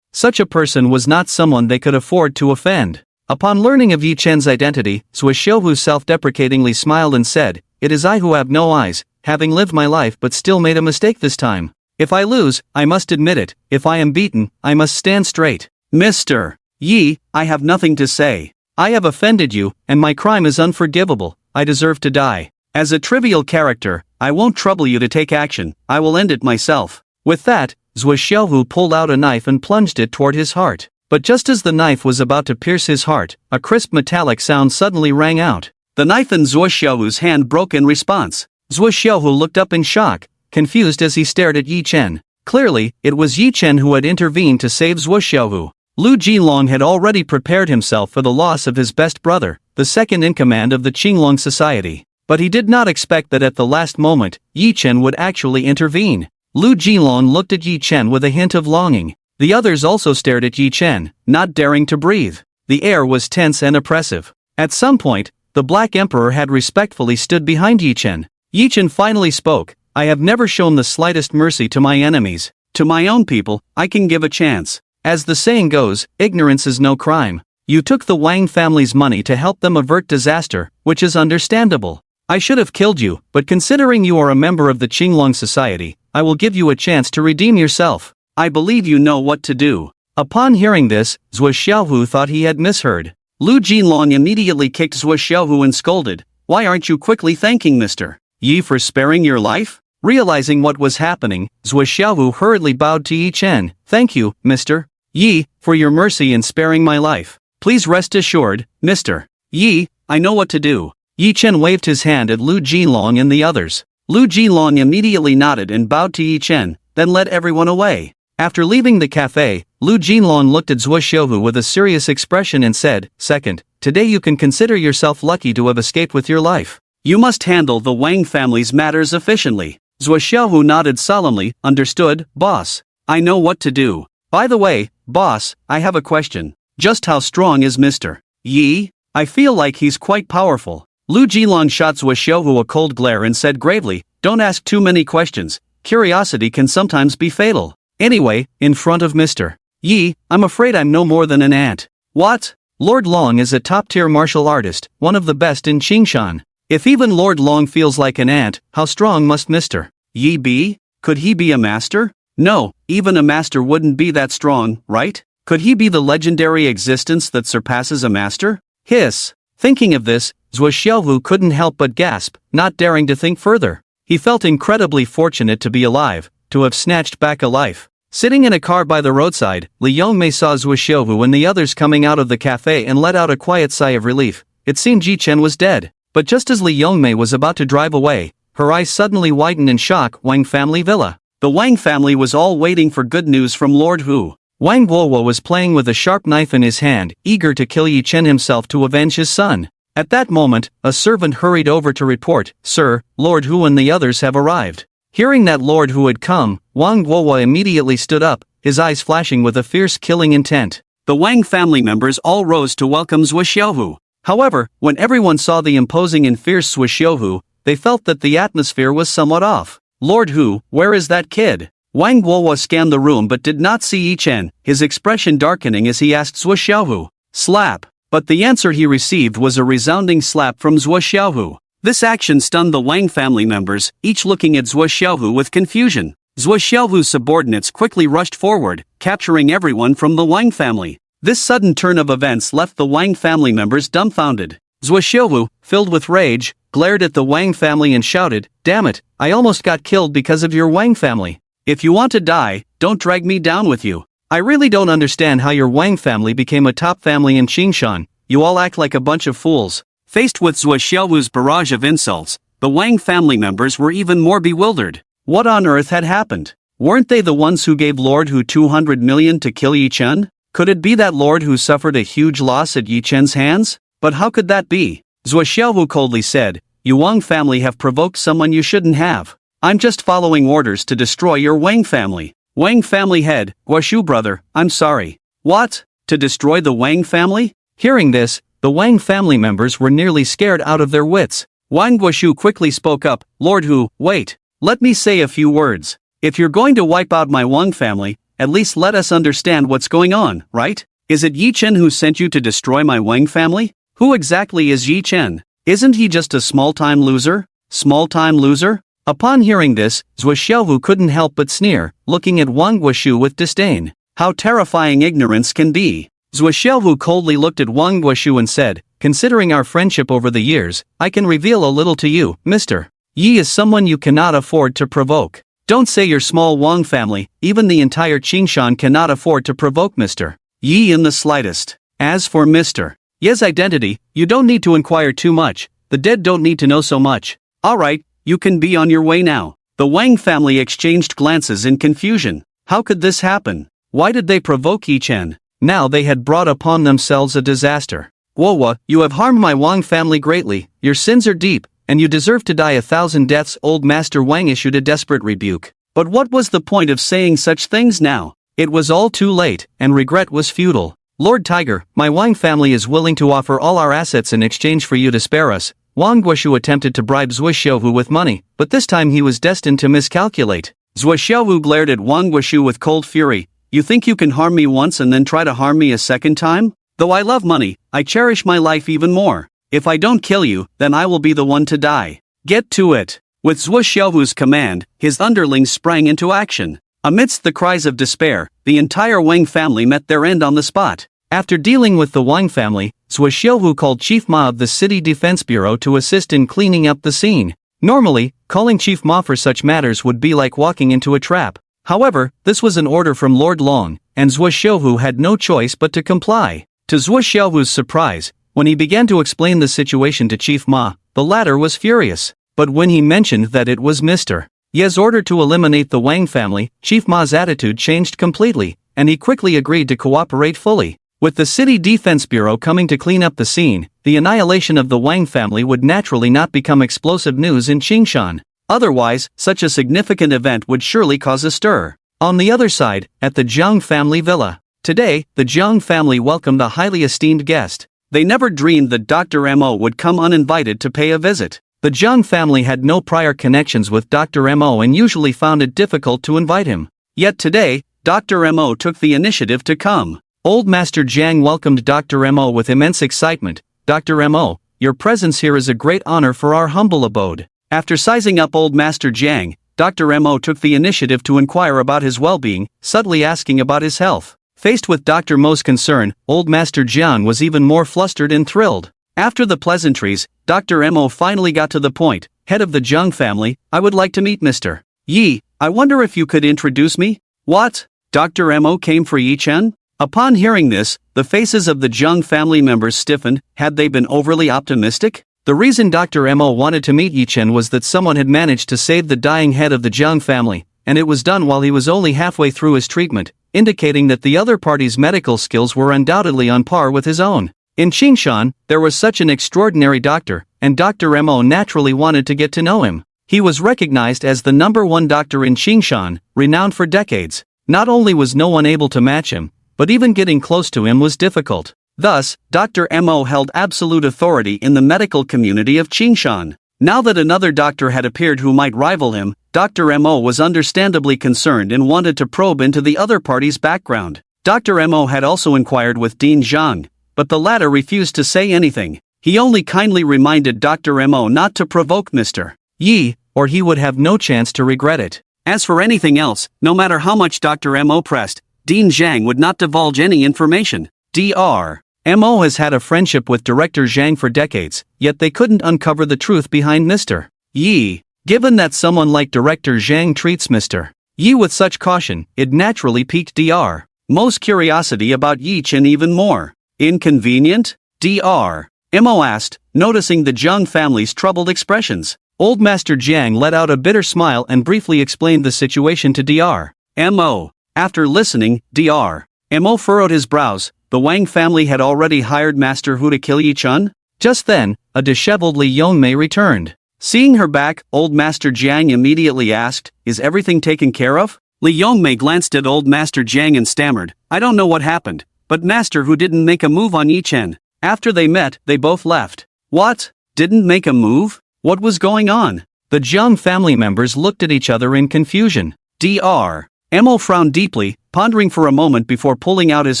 Such a person was not someone they could afford to offend. Upon learning of Yi Chen's identity, Zhuo Xiaohu self-deprecatingly smiled and said, "It is I who have no eyes, having lived my life but still made a mistake this time. If I lose, I must admit it. If I am beaten, I must stand straight. Mr. Yi, I have nothing to say. I have offended you, and my crime is unforgivable. I deserve to die. As a trivial character, I won't trouble you to take action, I will end it myself." With that, Zhuo Xiaohu pulled out a knife and plunged it toward his heart. But just as the knife was about to pierce his heart, a crisp metallic sound suddenly rang out. The knife in Zhuo Xiaohu's hand broke in response. Zhuo Xiaohu looked up in shock, confused as he stared at Yi Chen. Clearly, it was Yi Chen who had intervened to save Zhuo Xiaohu. Lu Jinlong had already prepared himself for the loss of his best brother, the second in command of the Qinglong Society. But he did not expect that at the last moment, Yi Chen would actually intervene. Lu Jinlong looked at Yi Chen with a hint of longing. The others also stared at Yi Chen, not daring to breathe. The air was tense and oppressive. At some point, the Black Emperor had respectfully stood behind Yi Chen. Yi Chen finally spoke, "I have never shown the slightest mercy to my enemies. To my own people, I can give a chance. As the saying goes, ignorance is no crime. You took the Wang family's money to help them avert disaster, which is understandable. I should have killed you, but considering you are a member of the Qinglong Society, I will give you a chance to redeem yourself. I believe you know what to do." Upon hearing this, Zhuo Xiaohu thought he had misheard. Lu Jinlong immediately kicked Zhuo Xiaohu and scolded, "Why aren't you quickly thanking Mr. Yi for sparing your life?" Realizing what was happening, Zhuo Xiaohu hurriedly bowed to Yi Chen. "Thank you, Mr. Yi, for your mercy in sparing my life. Please rest assured, Mr. Yi, I know what to do. Yi Chen waved his hand at Lu Jinlong and the others. Lu Jinlong immediately nodded and bowed to Yi Chen, then led everyone away. After leaving the cafe, Lu Jinlong looked at Zhuo Xiaohu with a serious expression and said, "Second, today you can consider yourself lucky to have escaped with your life. You must handle the Wang family's matters efficiently." Zhuo Xiaohu nodded solemnly, "Understood, boss. I know what to do. By the way, boss, I have a question. Just how strong is Mr. Yi? I feel like he's quite powerful." Lu Jinlong shot Zhuo Xiaohu a cold glare and said gravely, "Don't ask too many questions. Curiosity can sometimes be fatal. Anyway, in front of Mr. Yi, I'm afraid I'm no more than an ant." "What?" "Lord Long is a top-tier martial artist, one of the best in Qingshan. If even Lord Long feels like an ant, how strong must Mr. Yi be? Could he be a master?" "No, even a master wouldn't be that strong, right? Could he be the legendary existence that surpasses a master?" Hiss. Thinking of this, Zhuo Xiaohu couldn't help but gasp, not daring to think further. He felt incredibly fortunate to be alive, to have snatched back a life. Sitting in a car by the roadside, Li Yongmei saw Zhuo Xiaohu and the others coming out of the cafe and let out a quiet sigh of relief. It seemed Yi Chen was dead. But just as Li Yongmei was about to drive away, her eyes suddenly widened in shock. Wang family villa. The Wang family was all waiting for good news from Lord Hu. Wang Guowo was playing with a sharp knife in his hand, eager to kill Yi Chen himself to avenge his son. At that moment, a servant hurried over to report, "Sir, Lord Hu and the others have arrived." Hearing that Lord Hu had come, Wang Guowo immediately stood up, his eyes flashing with a fierce killing intent. The Wang family members all rose to welcome Zhuo Xiaohu. However, when everyone saw the imposing and fierce Zhuo Xiaohu, they felt that the atmosphere was somewhat off. "Lord Hu, where is that kid?" Wang Guowo scanned the room but did not see Yi Chen, his expression darkening as he asked Zhuo Xiaohu. "Slap." But the answer he received was a resounding slap from Zhuo Xiaohu. This action stunned the Wang family members, each looking at Zhuo Xiaohu with confusion. Zhuo Xiaohu's subordinates quickly rushed forward, capturing everyone from the Wang family. This sudden turn of events left the Wang family members dumbfounded. Zhuo Xiaohu, filled with rage, glared at the Wang family and shouted, "Damn it, I almost got killed because of your Wang family. If you want to die, don't drag me down with you. I really don't understand how your Wang family became a top family in Qingshan. You all act like a bunch of fools." Faced with Zhuo Xiaohu's barrage of insults, the Wang family members were even more bewildered. What on earth had happened? Weren't they the ones who gave Lord Hu 200 million to kill Yi Chen? Could it be that Lord Hu suffered a huge loss at Yi Chen's hands? But how could that be? Zhuo Xiaohu coldly said, "You Wang family have provoked someone you shouldn't have. I'm just following orders to destroy your Wang family." Wang family head, "Guoshu brother, I'm sorry." "What? To destroy the Wang family?" Hearing this, the Wang family members were nearly scared out of their wits. Wang Guoshu quickly spoke up, "Lord Hu, wait. Let me say a few words. If you're going to wipe out my Wang family, at least let us understand what's going on, right? Is it Yi Chen who sent you to destroy my Wang family? Who exactly is Yi Chen? Isn't he just a small-time loser? Small-time loser?" Upon hearing this, Zhuo Xiaohu couldn't help but sneer, looking at Wang Guoshu with disdain. How terrifying ignorance can be. Zhuo Xiaohu coldly looked at Wang Guoshu and said, "Considering our friendship over the years, I can reveal a little to you, Mr. Yi is someone you cannot afford to provoke. Don't say your small Wang family, even the entire Qingshan cannot afford to provoke Mr. Yi in the slightest. As for Mr. Yi's identity, you don't need to inquire too much, the dead don't need to know so much. Alright, you can be on your way now." The Wang family exchanged glances in confusion. How could this happen? Why did they provoke Yi Chen? Now they had brought upon themselves a disaster. "Guowo, you have harmed my Wang family greatly, your sins are deep, and you deserve to die 1,000 deaths." Old Master Wang issued a desperate rebuke. But what was the point of saying such things now? It was all too late, and regret was futile. "Lord Tiger, my Wang family is willing to offer all our assets in exchange for you to spare us." Wang Guoshu attempted to bribe Zhuo Xiaohu with money, but this time he was destined to miscalculate. Zhuo Xiaohu glared at Wang Guoshu with cold fury. "You think you can harm me once and then try to harm me a second time? Though I love money, I cherish my life even more. If I don't kill you, then I will be the one to die. Get to it." With Zhuo Xiaohu's command, his underlings sprang into action. Amidst the cries of despair, the entire Wang family met their end on the spot. After dealing with the Wang family, Zhuo Xiaohu called Chief Ma of the City Defense Bureau to assist in cleaning up the scene. Normally, calling Chief Ma for such matters would be like walking into a trap. However, this was an order from Lord Long, and Zhuo Xiaohu had no choice but to comply. To Zhuo Xiaohu's surprise, when he began to explain the situation to Chief Ma, the latter was furious. But when he mentioned that it was Mr. Ye's order to eliminate the Wang family, Chief Ma's attitude changed completely, and he quickly agreed to cooperate fully. With the City Defense Bureau coming to clean up the scene, the annihilation of the Wang family would naturally not become explosive news in Qingshan. Otherwise, such a significant event would surely cause a stir. On the other side, at the Jiang family villa, today, the Jiang family welcomed a highly esteemed guest. They never dreamed that Dr. Mo would come uninvited to pay a visit. The Jiang family had no prior connections with Dr. Mo and usually found it difficult to invite him. Yet today, Dr. Mo took the initiative to come. Old Master Jiang welcomed Dr. Mo with immense excitement. Dr. Mo, your presence here is a great honor for our humble abode. After sizing up Old Master Jiang, Dr. Mo took the initiative to inquire about his well-being, subtly asking about his health. Faced with Dr. Mo's concern, Old Master Jiang was even more flustered and thrilled. After the pleasantries, Dr. Mo finally got to the point. Head of the Jiang family, I would like to meet Mr. Yi. I wonder if you could introduce me? What? Dr. Mo came for Yi Chen? Upon hearing this, the faces of the Jiang family members stiffened. Had they been overly optimistic? The reason Dr. Mo wanted to meet Yi Chen was that someone had managed to save the dying head of the Jiang family, and it was done while he was only halfway through his treatment, indicating that the other party's medical skills were undoubtedly on par with his own. In Qingshan, there was such an extraordinary doctor, and Dr. Mo naturally wanted to get to know him. He was recognized as the #1 doctor in Qingshan, renowned for decades. Not only was no one able to match him, but even getting close to him was difficult. Thus, Dr. Mo held absolute authority in the medical community of Qingshan. Now that another doctor had appeared who might rival him, Dr. Mo was understandably concerned and wanted to probe into the other party's background. Dr. Mo had also inquired with Dean Zhang, but the latter refused to say anything. He only kindly reminded Dr. Mo not to provoke Mr. Yi, or he would have no chance to regret it. As for anything else, no matter how much Dr. Mo pressed, Dean Zhang would not divulge any information. Dr. Mo has had a friendship with Director Zhang for decades, yet they couldn't uncover the truth behind Mr. Yi. Given that someone like Director Zhang treats Mr. Yi with such caution, it naturally piqued Dr. Mo's curiosity about Yi Chen even more. Inconvenient? Dr. Mo asked, noticing the Jiang family's troubled expressions. Old Master Jiang let out a bitter smile and briefly explained the situation to Dr. Mo. After listening, Dr. Mo furrowed his brows. The Wang family had already hired Master Hu to kill Yi Chen? Just then, a disheveled Li Yongmei returned. Seeing her back, Old Master Jiang immediately asked, "Is everything taken care of?" Li Yongmei glanced at Old Master Jiang and stammered, "I don't know what happened, but Master Hu didn't make a move on Yi Chen. After they met, they both left." What? Didn't make a move? What was going on? The Jiang family members looked at each other in confusion. Dr. Mo frowned deeply, pondering for a moment before pulling out his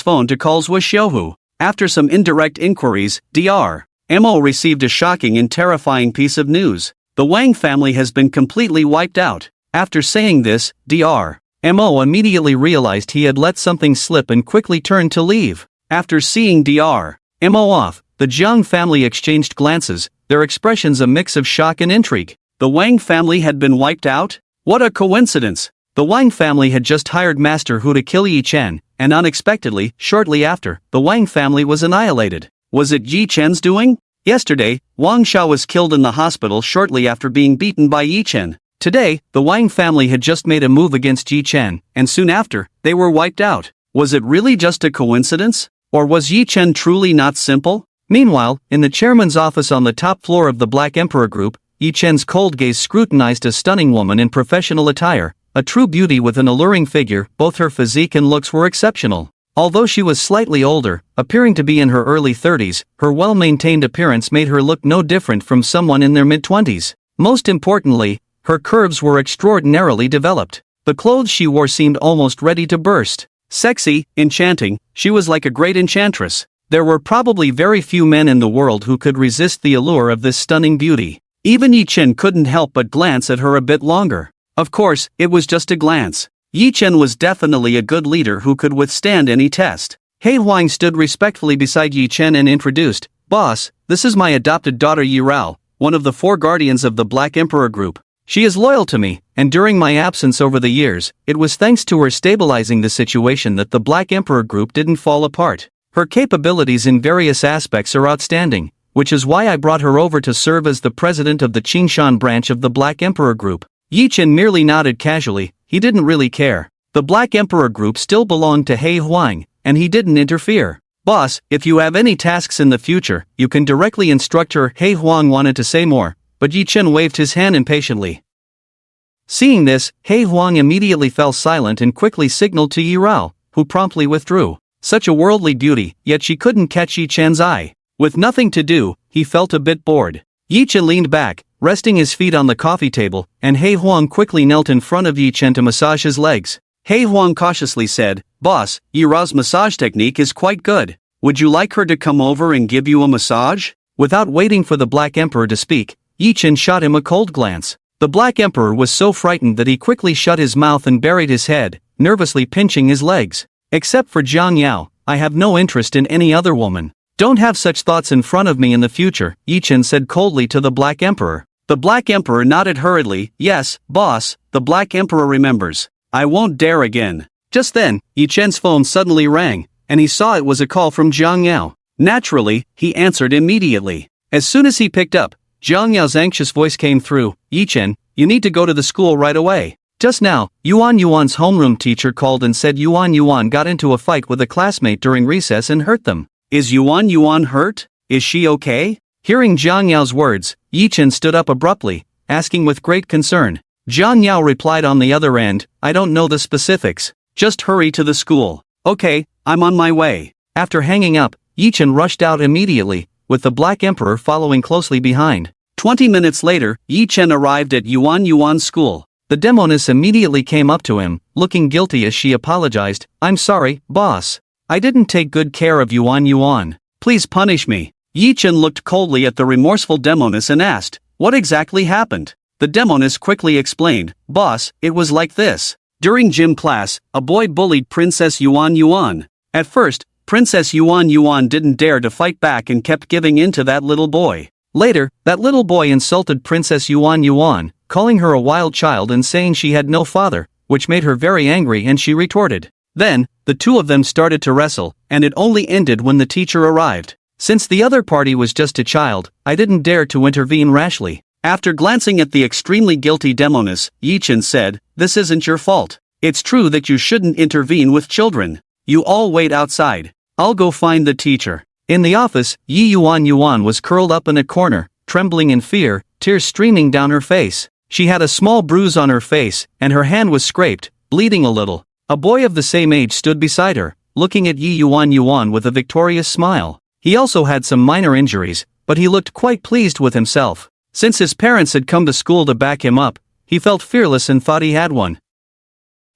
phone to call Zhuo Xiaohu. After some indirect inquiries, Dr. Mo received a shocking and terrifying piece of news. The Wang family has been completely wiped out. After saying this, Dr. Mo immediately realized he had let something slip and quickly turned to leave. After seeing Dr. Mo off, the Jiang family exchanged glances, their expressions a mix of shock and intrigue. The Wang family had been wiped out? What a coincidence! The Wang family had just hired Master Hu to kill Yi Chen, and unexpectedly, shortly after, the Wang family was annihilated. Was it Yi Chen's doing? Yesterday, Wang Xiao was killed in the hospital shortly after being beaten by Yi Chen. Today, the Wang family had just made a move against Yi Chen, and soon after, they were wiped out. Was it really just a coincidence? Or was Yi Chen truly not simple? Meanwhile, in the chairman's office on the top floor of the Black Emperor Group, Yi Chen's cold gaze scrutinized a stunning woman in professional attire, a true beauty with an alluring figure. Both her physique and looks were exceptional. Although she was slightly older, appearing to be in her early 30s, her well-maintained appearance made her look no different from someone in their mid-20s. Most importantly, her curves were extraordinarily developed. The clothes she wore seemed almost ready to burst. Sexy, enchanting, she was like a great enchantress. There were probably very few men in the world who could resist the allure of this stunning beauty. Even Yi Chen couldn't help but glance at her a bit longer. Of course, it was just a glance. Yi Chen was definitely a good leader who could withstand any test. He Huang stood respectfully beside Yi Chen and introduced, "Boss, this is my adopted daughter Yi Rao, one of the 4 guardians of the Black Emperor Group." She is loyal to me, and during my absence over the years, it was thanks to her stabilizing the situation that the Black Emperor Group didn't fall apart. Her capabilities in various aspects are outstanding, which is why I brought her over to serve as the president of the Qingshan branch of the Black Emperor Group. Yi Chen merely nodded casually, he didn't really care. The Black Emperor Group still belonged to He Huang, and he didn't interfere. Boss, if you have any tasks in the future, you can directly instruct her. He Huang wanted to say more, but Yi Chen waved his hand impatiently. Seeing this, He Huang immediately fell silent and quickly signaled to Yi Rao, who promptly withdrew. Such a worldly beauty, yet she couldn't catch Yi Chen's eye. With nothing to do, he felt a bit bored. Yi Chen leaned back, resting his feet on the coffee table, and He Huang quickly knelt in front of Yi Chen to massage his legs. He Huang cautiously said, "Boss, Yi Rao's massage technique is quite good. Would you like her to come over and give you a massage?" Without waiting for the Black Emperor to speak, Yi Chen shot him a cold glance. The Black Emperor was so frightened that he quickly shut his mouth and buried his head, nervously pinching his legs. "Except for Jiang Yao, I have no interest in any other woman. Don't have such thoughts in front of me in the future," Yi Chen said coldly to the Black Emperor. The Black Emperor nodded hurriedly. "Yes, boss, the Black Emperor remembers. I won't dare again." Just then, Yi Chen's phone suddenly rang, and he saw it was a call from Jiang Yao. Naturally, he answered immediately. As soon as he picked up, Jiang Yao's anxious voice came through. "Yi Chen, you need to go to the school right away. Just now, Yuan's homeroom teacher called and said Yuan got into a fight with a classmate during recess and hurt them." "Is Yuan hurt? Is she okay?" Hearing Jiang Yao's words, Yi Chen stood up abruptly, asking with great concern. Jiang Yao replied on the other end, "I don't know the specifics. Just hurry to the school." "Okay, I'm on my way." After hanging up, Yi Chen rushed out immediately, with the Black Emperor following closely behind. 20 minutes later, Yi Chen arrived at Yuan's school. The demoness immediately came up to him, looking guilty as she apologized. "I'm sorry, boss. I didn't take good care of Yuan. Please punish me." Yi Chen looked coldly at the remorseful demoness and asked, "What exactly happened?" The demoness quickly explained, "Boss, it was like this. During gym class, a boy bullied Princess Yuan. At first, Princess Yuan didn't dare to fight back and kept giving in to that little boy. Later, that little boy insulted Princess Yuan, calling her a wild child and saying she had no father, which made her very angry and she retorted. Then, the two of them started to wrestle, and it only ended when the teacher arrived. Since the other party was just a child, I didn't dare to intervene rashly." After glancing at the extremely guilty demoness, Yi Chen said, "This isn't your fault. It's true that you shouldn't intervene with children. You all wait outside. I'll go find the teacher." In the office, Yuan was curled up in a corner, trembling in fear, tears streaming down her face. She had a small bruise on her face, and her hand was scraped, bleeding a little. A boy of the same age stood beside her, looking at Yuan with a victorious smile. He also had some minor injuries, but he looked quite pleased with himself. Since his parents had come to school to back him up, he felt fearless and thought he had one.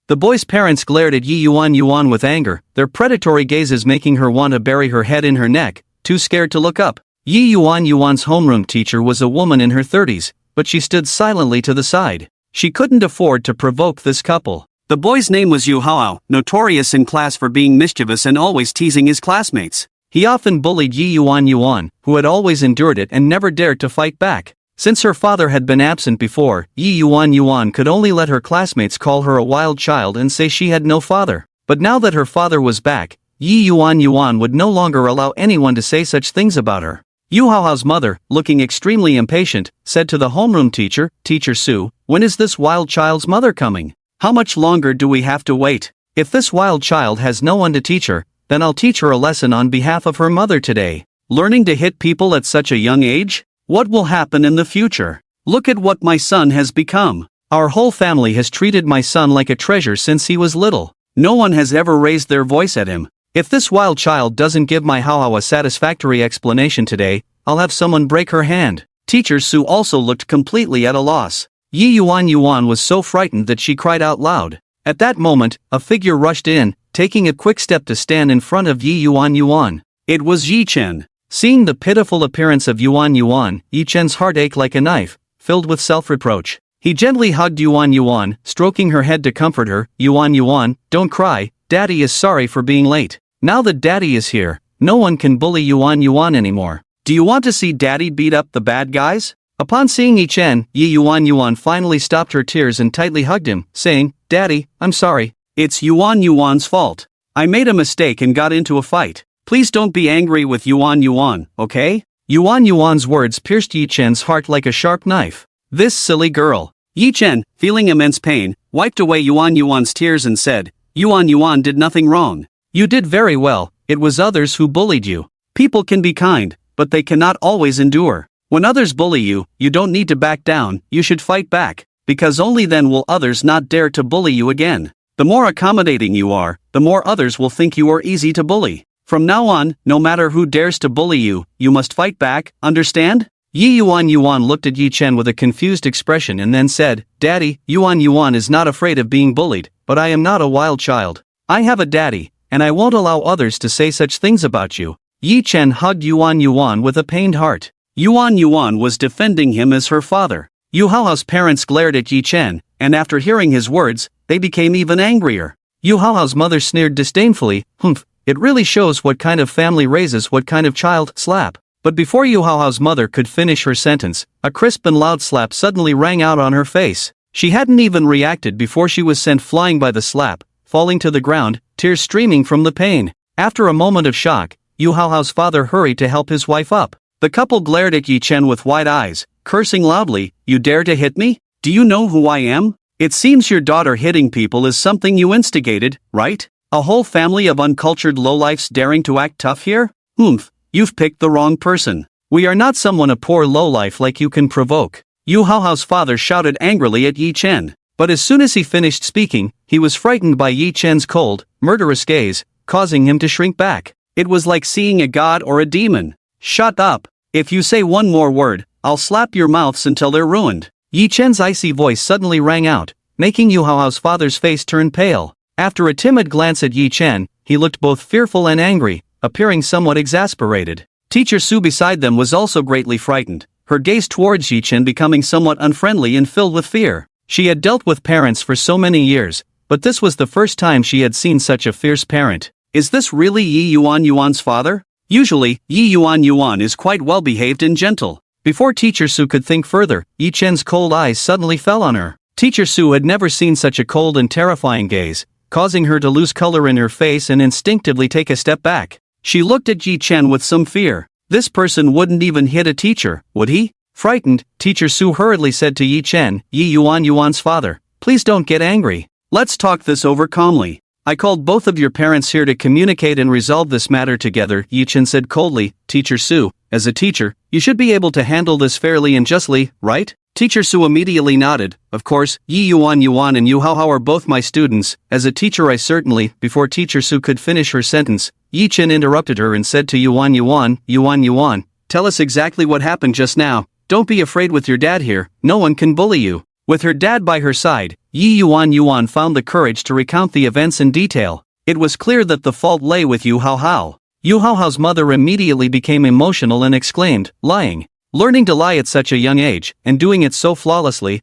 The boy's parents glared at Yuan with anger, their predatory gazes making her want to bury her head in her neck, too scared to look up. Yuan's homeroom teacher was a woman in her 30s, but she stood silently to the side. She couldn't afford to provoke this couple. The boy's name was Yu Hao, notorious in class for being mischievous and always teasing his classmates. He often bullied Yuan, who had always endured it and never dared to fight back. Since her father had been absent before, Yuan could only let her classmates call her a wild child and say she had no father. But now that her father was back, Yuan would no longer allow anyone to say such things about her. Yu Hao's mother, looking extremely impatient, said to the homeroom teacher, "Teacher Su, when is this wild child's mother coming? How much longer do we have to wait? If this wild child has no one to teach her, then I'll teach her a lesson on behalf of her mother today." Learning to hit people at such a young age? What will happen in the future? Look at what my son has become. Our whole family has treated my son like a treasure since he was little. No one has ever raised their voice at him. If this wild child doesn't give my Hao a satisfactory explanation today, I'll have someone break her hand. Teacher Su also looked completely at a loss. Yuan was so frightened that she cried out loud. At that moment, a figure rushed in, taking a quick step to stand in front of Yuan. It was Yi Chen. Seeing the pitiful appearance of Yuan, Yi Chen's heart ached like a knife, filled with self-reproach. He gently hugged Yuan, stroking her head to comfort her. Yuan, don't cry, Daddy is sorry for being late. Now that Daddy is here, no one can bully Yuan anymore. Do you want to see Daddy beat up the bad guys? Upon seeing Yi Chen, Yi Yuan finally stopped her tears and tightly hugged him, saying, "Daddy, I'm sorry. It's Yuan's fault. I made a mistake and got into a fight. Please don't be angry with Yuan, okay?" Yuan's words pierced Yi Chen's heart like a sharp knife. This silly girl. Yi Chen, feeling immense pain, wiped away Yuan's tears and said, Yuan did nothing wrong. You did very well, it was others who bullied you. People can be kind, but they cannot always endure. When others bully you, you don't need to back down, you should fight back, because only then will others not dare to bully you again. The more accommodating you are, the more others will think you are easy to bully. From now on, no matter who dares to bully you, you must fight back, understand? Yi Yuan looked at Yi Chen with a confused expression and then said, "Daddy, Yuan is not afraid of being bullied, but I am not a wild child. I have a daddy, and I won't allow others to say such things about you." Yi Chen hugged Yuan with a pained heart. Yuan was defending him as her father. Yu Haohao's parents glared at Yi Chen, and after hearing his words, they became even angrier. Yu Haohao's mother sneered disdainfully, "Humph, it really shows what kind of family raises what kind of child." Slap. But before Yu Haohao's mother could finish her sentence, a crisp and loud slap suddenly rang out on her face. She hadn't even reacted before she was sent flying by the slap, falling to the ground, tears streaming from the pain. After a moment of shock, Yu Haohao's father hurried to help his wife up. The couple glared at Yi Chen with wide eyes, cursing loudly, "You dare to hit me? Do you know who I am? It seems your daughter hitting people is something you instigated, right? A whole family of uncultured lowlifes daring to act tough here? Humph. You've picked the wrong person. We are not someone a poor lowlife like you can provoke." Yu Haohao's father shouted angrily at Yi Chen. But as soon as he finished speaking, he was frightened by Yi Chen's cold, murderous gaze, causing him to shrink back. It was like seeing a god or a demon. "Shut up. If you say one more word, I'll slap your mouths until they're ruined." Yi Chen's icy voice suddenly rang out, making Yu Haohao's father's face turn pale. After a timid glance at Yi Chen, he looked both fearful and angry, appearing somewhat exasperated. Teacher Su beside them was also greatly frightened, her gaze towards Yi Chen becoming somewhat unfriendly and filled with fear. She had dealt with parents for so many years, but this was the first time she had seen such a fierce parent. Is this really Yi Yuan's father? Usually, Yi Yuan is quite well behaved and gentle. Before Teacher Su could think further, Yi Chen's cold eyes suddenly fell on her. Teacher Su had never seen such a cold and terrifying gaze, causing her to lose color in her face and instinctively take a step back. She looked at Yi Chen with some fear. This person wouldn't even hit a teacher, would he? Frightened, Teacher Su hurriedly said to Yi Chen, "Yi Yuan's father, please don't get angry. Let's talk this over calmly. I called both of your parents here to communicate and resolve this matter together." Yi Chen said coldly. "Teacher Su, as a teacher, you should be able to handle this fairly and justly, right?" Teacher Su immediately nodded. "Of course, Yi Yuan and Yu Haohao are both my students. As a teacher I certainly..." Before Teacher Su could finish her sentence, Yi Chen interrupted her and said to Yuan, "Tell us exactly what happened just now. Don't be afraid with your dad here, no one can bully you." With her dad by her side, Yi Yuan found the courage to recount the events in detail. It was clear that the fault lay with Yu Haohao. Yu Haohao's mother immediately became emotional and exclaimed, "Lying. Learning to lie at such a young age, and doing it so flawlessly,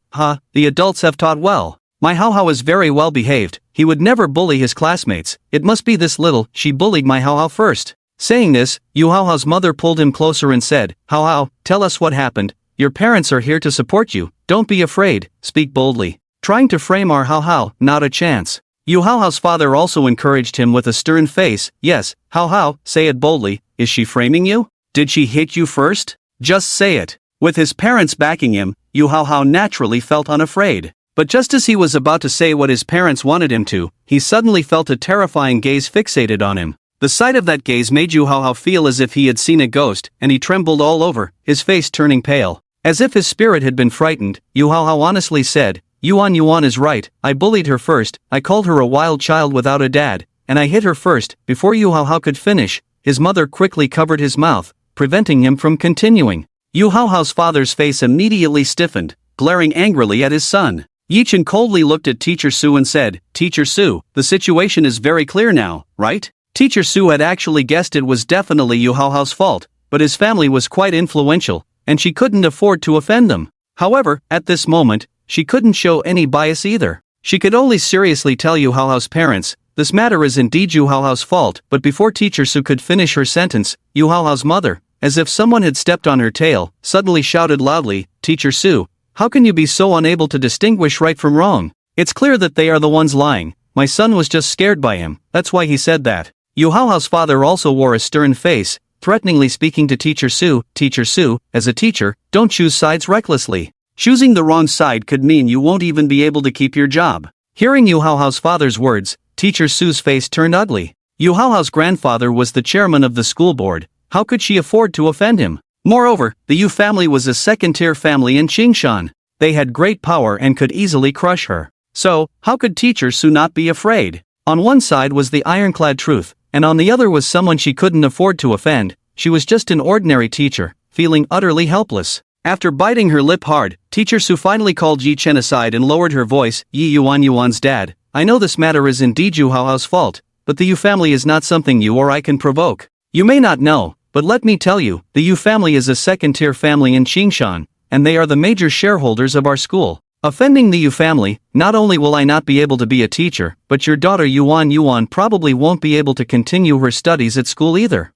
the adults have taught well. My Haohao is very well behaved, he would never bully his classmates, it must be this little, she bullied my Haohao first." Saying this, Yu Haohao's mother pulled him closer and said, "Haohao, tell us what happened. Your parents are here to support you, don't be afraid, speak boldly. Trying to frame our Haohao, not a chance." Yu Haohao's father also encouraged him with a stern face. "Yes, Haohao, say it boldly, is she framing you? Did she hit you first? Just say it." With his parents backing him, Yu Haohao naturally felt unafraid. But just as he was about to say what his parents wanted him to, he suddenly felt a terrifying gaze fixated on him. The sight of that gaze made Yu Haohao feel as if he had seen a ghost, and he trembled all over, his face turning pale. As if his spirit had been frightened, Yu Haohao honestly said, Yuan is right, I bullied her first, I called her a wild child without a dad, and I hit her first." Before Yu Haohao could finish, his mother quickly covered his mouth, preventing him from continuing. Yu Haohao's father's face immediately stiffened, glaring angrily at his son. Yi Chen coldly looked at Teacher Su and said, "Teacher Su, the situation is very clear now, right?" Teacher Su had actually guessed it was definitely Yu Haohao's fault, but his family was quite influential, and she couldn't afford to offend them. However, at this moment, she couldn't show any bias either. She could only seriously tell Yu Haohao's parents, "This matter is indeed Yu Haohao's fault." But before Teacher Su could finish her sentence, Yu Haohao's mother, as if someone had stepped on her tail, suddenly shouted loudly, "Teacher Sue, how can you be so unable to distinguish right from wrong? It's clear that they are the ones lying. My son was just scared by him, that's why he said that." Yu Haohao's father also wore a stern face, threateningly speaking to Teacher Sue. "Teacher Sue, as a teacher, don't choose sides recklessly. Choosing the wrong side could mean you won't even be able to keep your job." Hearing Yu Haohao's father's words, Teacher Sue's face turned ugly. Yu Haohao's grandfather was the chairman of the school board. How could she afford to offend him? Moreover, the Yu family was a second-tier family in Qingshan. They had great power and could easily crush her. So, how could Teacher Sue not be afraid? On one side was the ironclad truth, and on the other was someone she couldn't afford to offend. She was just an ordinary teacher, feeling utterly helpless. After biting her lip hard, Teacher Sue finally called Yi Chen aside and lowered her voice. "Yi Yuan's dad, I know this matter is indeed Yu Haohao's fault, but the Yu family is not something you or I can provoke. You may not know, but let me tell you, the Yu family is a second-tier family in Qingshan, and they are the major shareholders of our school. Offending the Yu family, not only will I not be able to be a teacher, but your daughter Yuan probably won't be able to continue her studies at school either.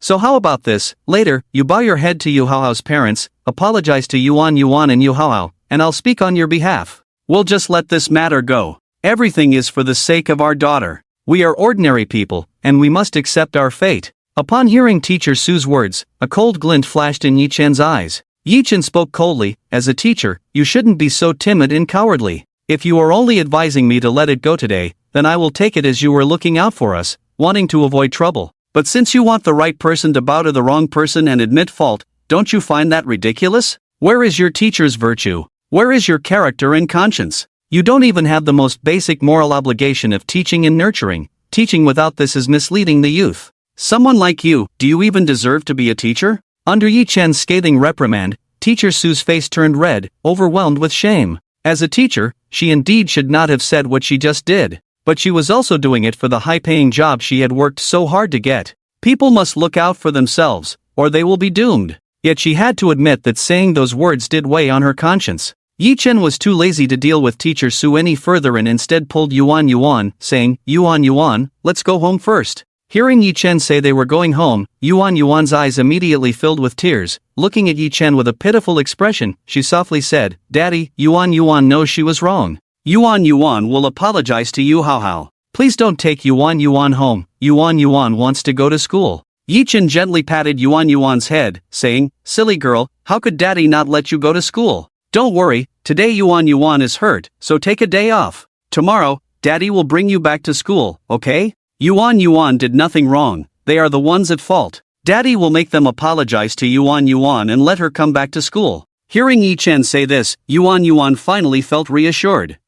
So how about this? Later, you bow your head to Yu Haohao's parents, apologize to Yuan and Yu Haohao, and I'll speak on your behalf. We'll just let this matter go. Everything is for the sake of our daughter. We are ordinary people, and we must accept our fate." Upon hearing Teacher Sue's words, a cold glint flashed in Yi Chen's eyes. Yi Chen spoke coldly, "As a teacher, you shouldn't be so timid and cowardly. If you are only advising me to let it go today, then I will take it as you were looking out for us, wanting to avoid trouble. But since you want the right person to bow to the wrong person and admit fault, don't you find that ridiculous? Where is your teacher's virtue? Where is your character and conscience? You don't even have the most basic moral obligation of teaching and nurturing. Teaching without this is misleading the youth. Someone like you, do you even deserve to be a teacher?" Under Yi Chen's scathing reprimand, Teacher Sue's face turned red, overwhelmed with shame. As a teacher, she indeed should not have said what she just did. But she was also doing it for the high-paying job she had worked so hard to get. People must look out for themselves, or they will be doomed. Yet she had to admit that saying those words did weigh on her conscience. Yi Chen was too lazy to deal with Teacher Sue any further and instead pulled Yuan, saying, Yuan, let's go home first." Hearing Yi Chen say they were going home, Yuan's eyes immediately filled with tears. Looking at Yi Chen with a pitiful expression, she softly said, "Daddy, Yuan knows she was wrong. Yuan will apologize to Yu Haohao. Please don't take Yuan home. Yuan wants to go to school." Yi Chen gently patted Yuan's head, saying, "Silly girl, how could Daddy not let you go to school? Don't worry, today Yuan is hurt, so take a day off. Tomorrow, Daddy will bring you back to school, okay? Yuan did nothing wrong, they are the ones at fault. Daddy will make them apologize to Yuan and let her come back to school." Hearing Yi Chen say this, Yuan finally felt reassured.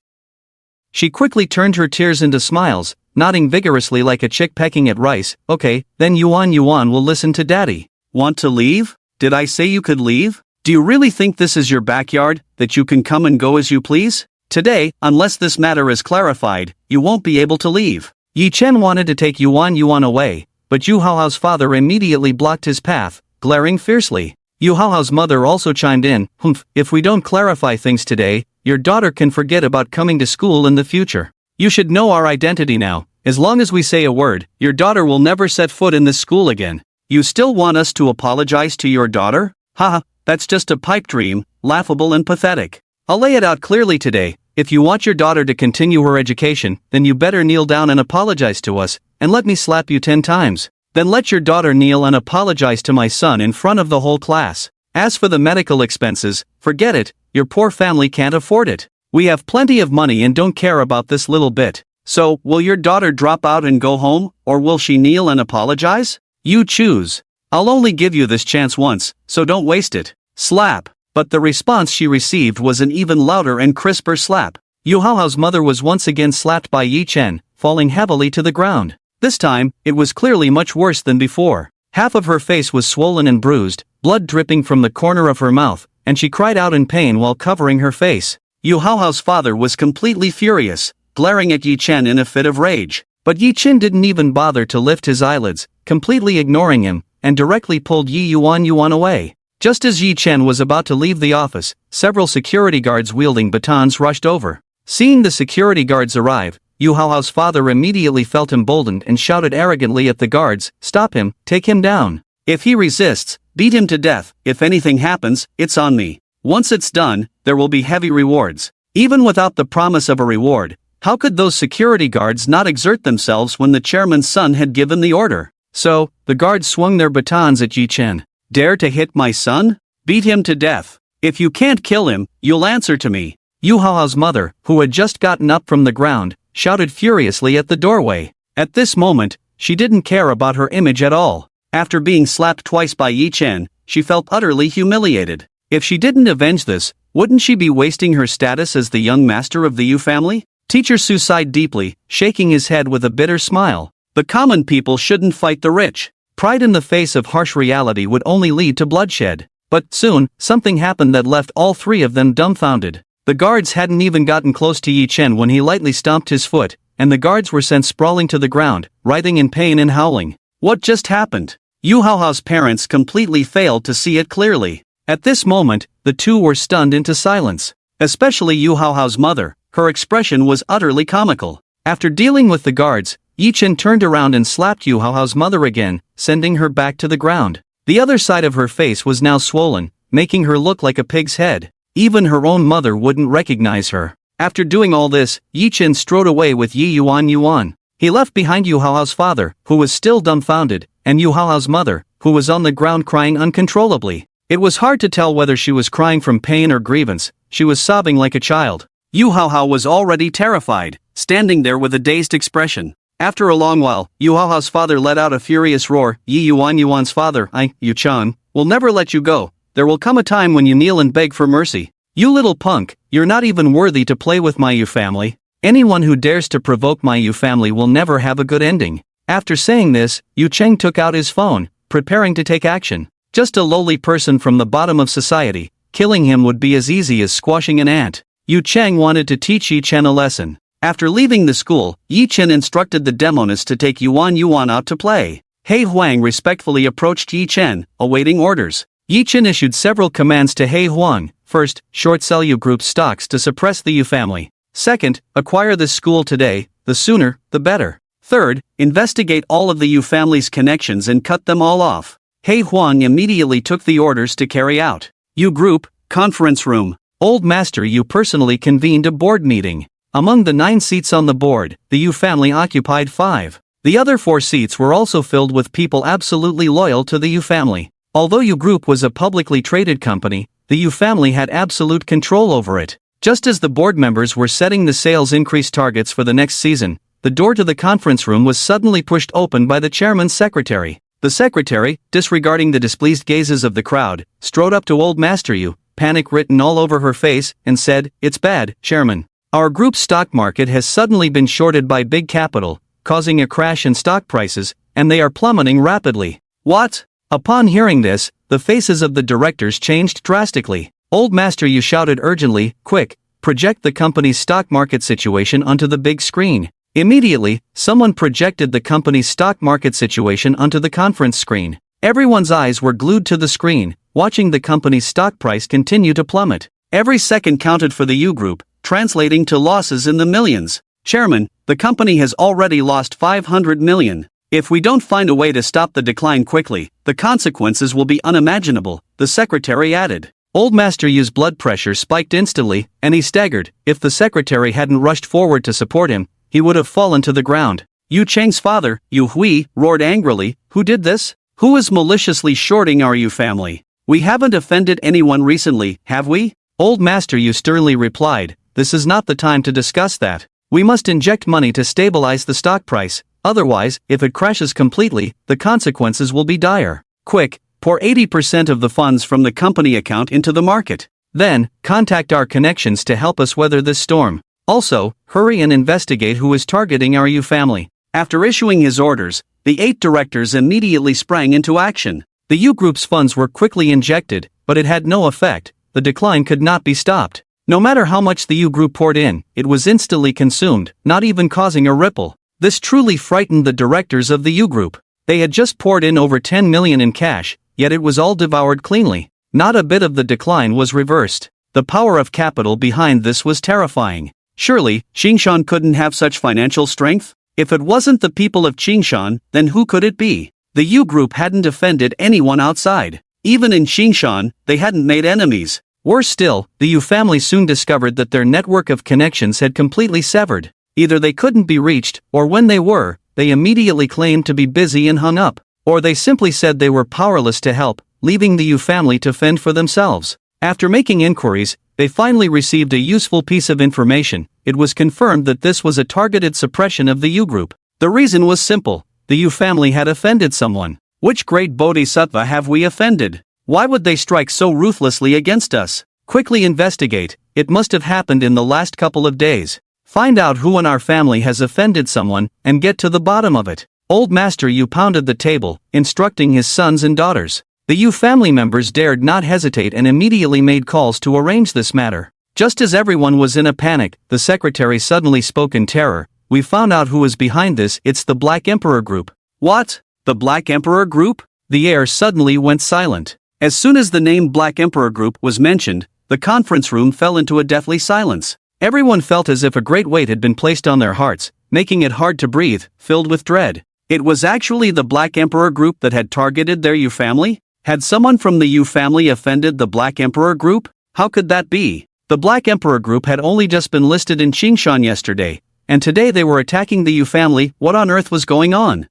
She quickly turned her tears into smiles, nodding vigorously like a chick pecking at rice. "Okay, then Yuan will listen to Daddy." "Want to leave? Did I say you could leave? Do you really think this is your backyard, that you can come and go as you please? Today, unless this matter is clarified, you won't be able to leave." Yi Chen wanted to take Yuan away, but Yu Haohao's father immediately blocked his path, glaring fiercely. Yu Haohao's mother also chimed in, "If we don't clarify things today, your daughter can forget about coming to school in the future. You should know our identity now. As long as we say a word, your daughter will never set foot in this school again. You still want us to apologize to your daughter? Haha, that's just a pipe dream, laughable and pathetic. I'll lay it out clearly today. If you want your daughter to continue her education, then you better kneel down and apologize to us, and let me slap you 10 times. Then let your daughter kneel and apologize to my son in front of the whole class. As for the medical expenses, forget it, your poor family can't afford it. We have plenty of money and don't care about this little bit. So, will your daughter drop out and go home, or will she kneel and apologize? You choose. I'll only give you this chance once, so don't waste it. Slap." But the response she received was an even louder and crisper slap. Yu Haohao's mother was once again slapped by Yi Chen, falling heavily to the ground. This time, it was clearly much worse than before. Half of her face was swollen and bruised, blood dripping from the corner of her mouth, and she cried out in pain while covering her face. Yu Haohao's father was completely furious, glaring at Yi Chen in a fit of rage. But Yi Chen didn't even bother to lift his eyelids, completely ignoring him, and directly pulled Yuan away. Just as Yi Chen was about to leave the office, several security guards wielding batons rushed over. Seeing the security guards arrive, Yu Haohao's father immediately felt emboldened and shouted arrogantly at the guards, "Stop him, take him down." If he resists, beat him to death. If anything happens, it's on me. Once it's done, there will be heavy rewards. Even without the promise of a reward, how could those security guards not exert themselves when the chairman's son had given the order? So, the guards swung their batons at Yi Chen. Dare to hit my son? Beat him to death. If you can't kill him, you'll answer to me. Yu Hao's mother, who had just gotten up from the ground, shouted furiously at the doorway. At this moment, she didn't care about her image at all. After being slapped twice by Yi Chen, she felt utterly humiliated. If she didn't avenge this, wouldn't she be wasting her status as the young master of the Yu family? Teacher Su sighed deeply, shaking his head with a bitter smile. The common people shouldn't fight the rich. Pride in the face of harsh reality would only lead to bloodshed. But soon, something happened that left all three of them dumbfounded. The guards hadn't even gotten close to Yi Chen when he lightly stomped his foot, and the guards were sent sprawling to the ground, writhing in pain and howling. What just happened? Yu Hao's parents completely failed to see it clearly. At this moment, the two were stunned into silence. Especially Yu Hao's mother, her expression was utterly comical. After dealing with the guards, Yi Chen turned around and slapped Yu Hao's mother again, sending her back to the ground. The other side of her face was now swollen, making her look like a pig's head. Even her own mother wouldn't recognize her. After doing all this, Yi Chen strode away with Yi Yuan. He left behind Yu Hao's father, who was still dumbfounded, and Yu Hao's mother, who was on the ground crying uncontrollably. It was hard to tell whether she was crying from pain or grievance. She was sobbing like a child. Yu Hao was already terrified, standing there with a dazed expression. After a long while, Yu Hao's father let out a furious roar. Yi Yuan's father, Yu Chan, will never let you go. There will come a time when you kneel and beg for mercy. You little punk, you're not even worthy to play with my Yu family. Anyone who dares to provoke my Yu family will never have a good ending. After saying this, Yu Cheng took out his phone, preparing to take action. Just a lowly person from the bottom of society, killing him would be as easy as squashing an ant. Yu Cheng wanted to teach Yi Chen a lesson. After leaving the school, Yi Chen instructed the demoness to take Yuan out to play. He Huang respectfully approached Yi Chen, awaiting orders. Yi Chen issued several commands to He Huang. First, short sell Yu Group's stocks to suppress the Yu family. Second, acquire this school today, the sooner, the better. Third, investigate all of the Yu family's connections and cut them all off. He Huang immediately took the orders to carry out. Yu Group, conference room. Old Master Yu personally convened a board meeting. Among the 9 seats on the board, the Yu family occupied 5. The other 4 seats were also filled with people absolutely loyal to the Yu family. Although Yu Group was a publicly traded company, the Yu family had absolute control over it. Just as the board members were setting the sales increase targets for the next season, the door to the conference room was suddenly pushed open by the chairman's secretary. The secretary, disregarding the displeased gazes of the crowd, strode up to Old Master Yu, panic written all over her face, and said, "It's bad, Chairman. Our group's stock market has suddenly been shorted by big capital, causing a crash in stock prices, and they are plummeting rapidly." What? Upon hearing this, the faces of the directors changed drastically. Old Master Yu shouted urgently, "Quick, project the company's stock market situation onto the big screen." Immediately, someone projected the company's stock market situation onto the conference screen. Everyone's eyes were glued to the screen, watching the company's stock price continue to plummet. Every second counted for the Yu Group, translating to losses in the millions. "Chairman, the company has already lost 500 million. If we don't find a way to stop the decline quickly, the consequences will be unimaginable," the secretary added. Old Master Yu's blood pressure spiked instantly, and he staggered. If the secretary hadn't rushed forward to support him, he would have fallen to the ground. Yu Cheng's father, Yu Hui, roared angrily, "Who did this? Who is maliciously shorting our Yu family? We haven't offended anyone recently, have we?" Old Master Yu sternly replied, "This is not the time to discuss that. We must inject money to stabilize the stock price, otherwise, if it crashes completely, the consequences will be dire. Quick, pour 80% of the funds from the company account into the market. Then, contact our connections to help us weather this storm. Also, hurry and investigate who is targeting our Yu family." After issuing his orders, the 8 directors immediately sprang into action. The Yu Group's funds were quickly injected, but it had no effect. The decline could not be stopped. No matter how much the Yu Group poured in, it was instantly consumed, not even causing a ripple. This truly frightened the directors of the Yu Group. They had just poured in over 10 million in cash, yet it was all devoured cleanly. Not a bit of the decline was reversed. The power of capital behind this was terrifying. Surely, Qingshan couldn't have such financial strength? If it wasn't the people of Qingshan, then who could it be? The Yu group hadn't offended anyone outside. Even in Xingshan, they hadn't made enemies. Worse still, the Yu family soon discovered that their network of connections had completely severed. Either they couldn't be reached, or when they were, they immediately claimed to be busy and hung up. Or they simply said they were powerless to help, leaving the Yu family to fend for themselves. After making inquiries, they finally received a useful piece of information. It was confirmed that this was a targeted suppression of the Yu group. The reason was simple: the Yu family had offended someone. Which great bodhisattva have we offended? Why would they strike so ruthlessly against us? Quickly investigate. It must have happened in the last couple of days. Find out who in our family has offended someone, and get to the bottom of it. Old Master Yu pounded the table, instructing his sons and daughters. The Yu family members dared not hesitate and immediately made calls to arrange this matter. Just as everyone was in a panic, the secretary suddenly spoke in terror. We found out who is behind this. It's the Black Emperor Group. What? The Black Emperor Group? The air suddenly went silent. As soon as the name Black Emperor Group was mentioned, the conference room fell into a deathly silence. Everyone felt as if a great weight had been placed on their hearts, making it hard to breathe, filled with dread. It was actually the Black Emperor Group that had targeted their Yu family? Had someone from the Yu family offended the Black Emperor Group? How could that be? The Black Emperor Group had only just been listed in Xingshan yesterday, and today they were attacking the Yu family. What on earth was going on?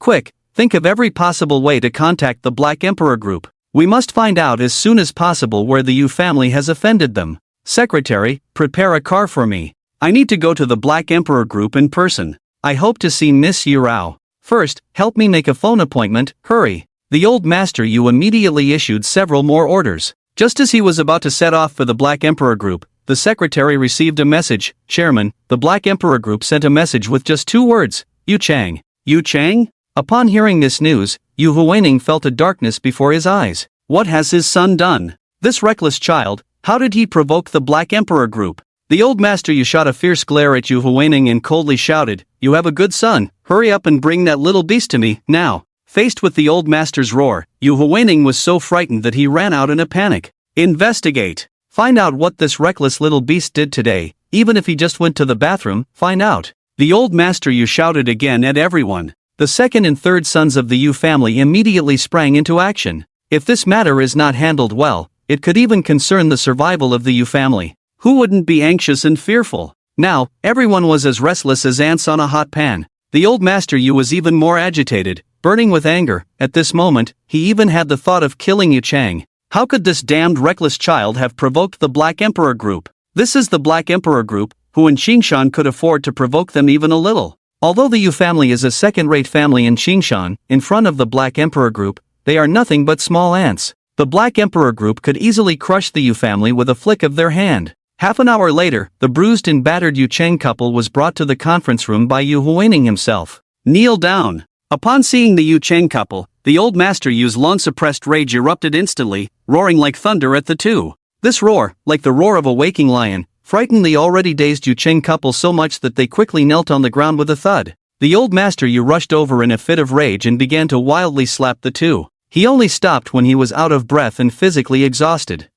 Quick, think of every possible way to contact the Black Emperor Group. We must find out as soon as possible where the Yu family has offended them. Secretary, prepare a car for me. I need to go to the Black Emperor Group in person. I hope to see Miss Yu Rao. First, help me make a phone appointment. Hurry. The old Master Yu immediately issued several more orders. Just as he was about to set off for the Black Emperor Group, the secretary received a message. Chairman, the Black Emperor Group sent a message with just 2 words. Yu Chang. Yu Chang? Upon hearing this news, Yu Huining felt a darkness before his eyes. What has his son done? This reckless child, how did he provoke the Black Emperor Group? The old Master Yu shot a fierce glare at Yu Huining and coldly shouted, "You have a good son. Hurry up and bring that little beast to me, now." Faced with the old master's roar, Yu Huining was so frightened that he ran out in a panic. Investigate. Find out what this reckless little beast did today. Even if he just went to the bathroom, find out. The old Master Yu shouted again at everyone. The second and third sons of the Yu family immediately sprang into action. If this matter is not handled well, it could even concern the survival of the Yu family. Who wouldn't be anxious and fearful? Now, everyone was as restless as ants on a hot pan. The old Master Yu was even more agitated, burning with anger. At this moment, he even had the thought of killing Yu Chang. How could this damned reckless child have provoked the Black Emperor Group? This is the Black Emperor Group, who in Xingshan could afford to provoke them even a little. Although the Yu family is a second-rate family in Xingshan, in front of the Black Emperor Group, they are nothing but small ants. The Black Emperor Group could easily crush the Yu family with a flick of their hand. Half an hour later, the bruised and battered Yu Chang couple was brought to the conference room by Yu Huining himself. Kneel down. Upon seeing the Yu Chang couple, the old Master Yu's long-suppressed rage erupted instantly, roaring like thunder at the two. This roar, like the roar of a waking lion, frightened the already dazed Yu Chang couple so much that they quickly knelt on the ground with a thud. The old Master Yu rushed over in a fit of rage and began to wildly slap the two. He only stopped when he was out of breath and physically exhausted.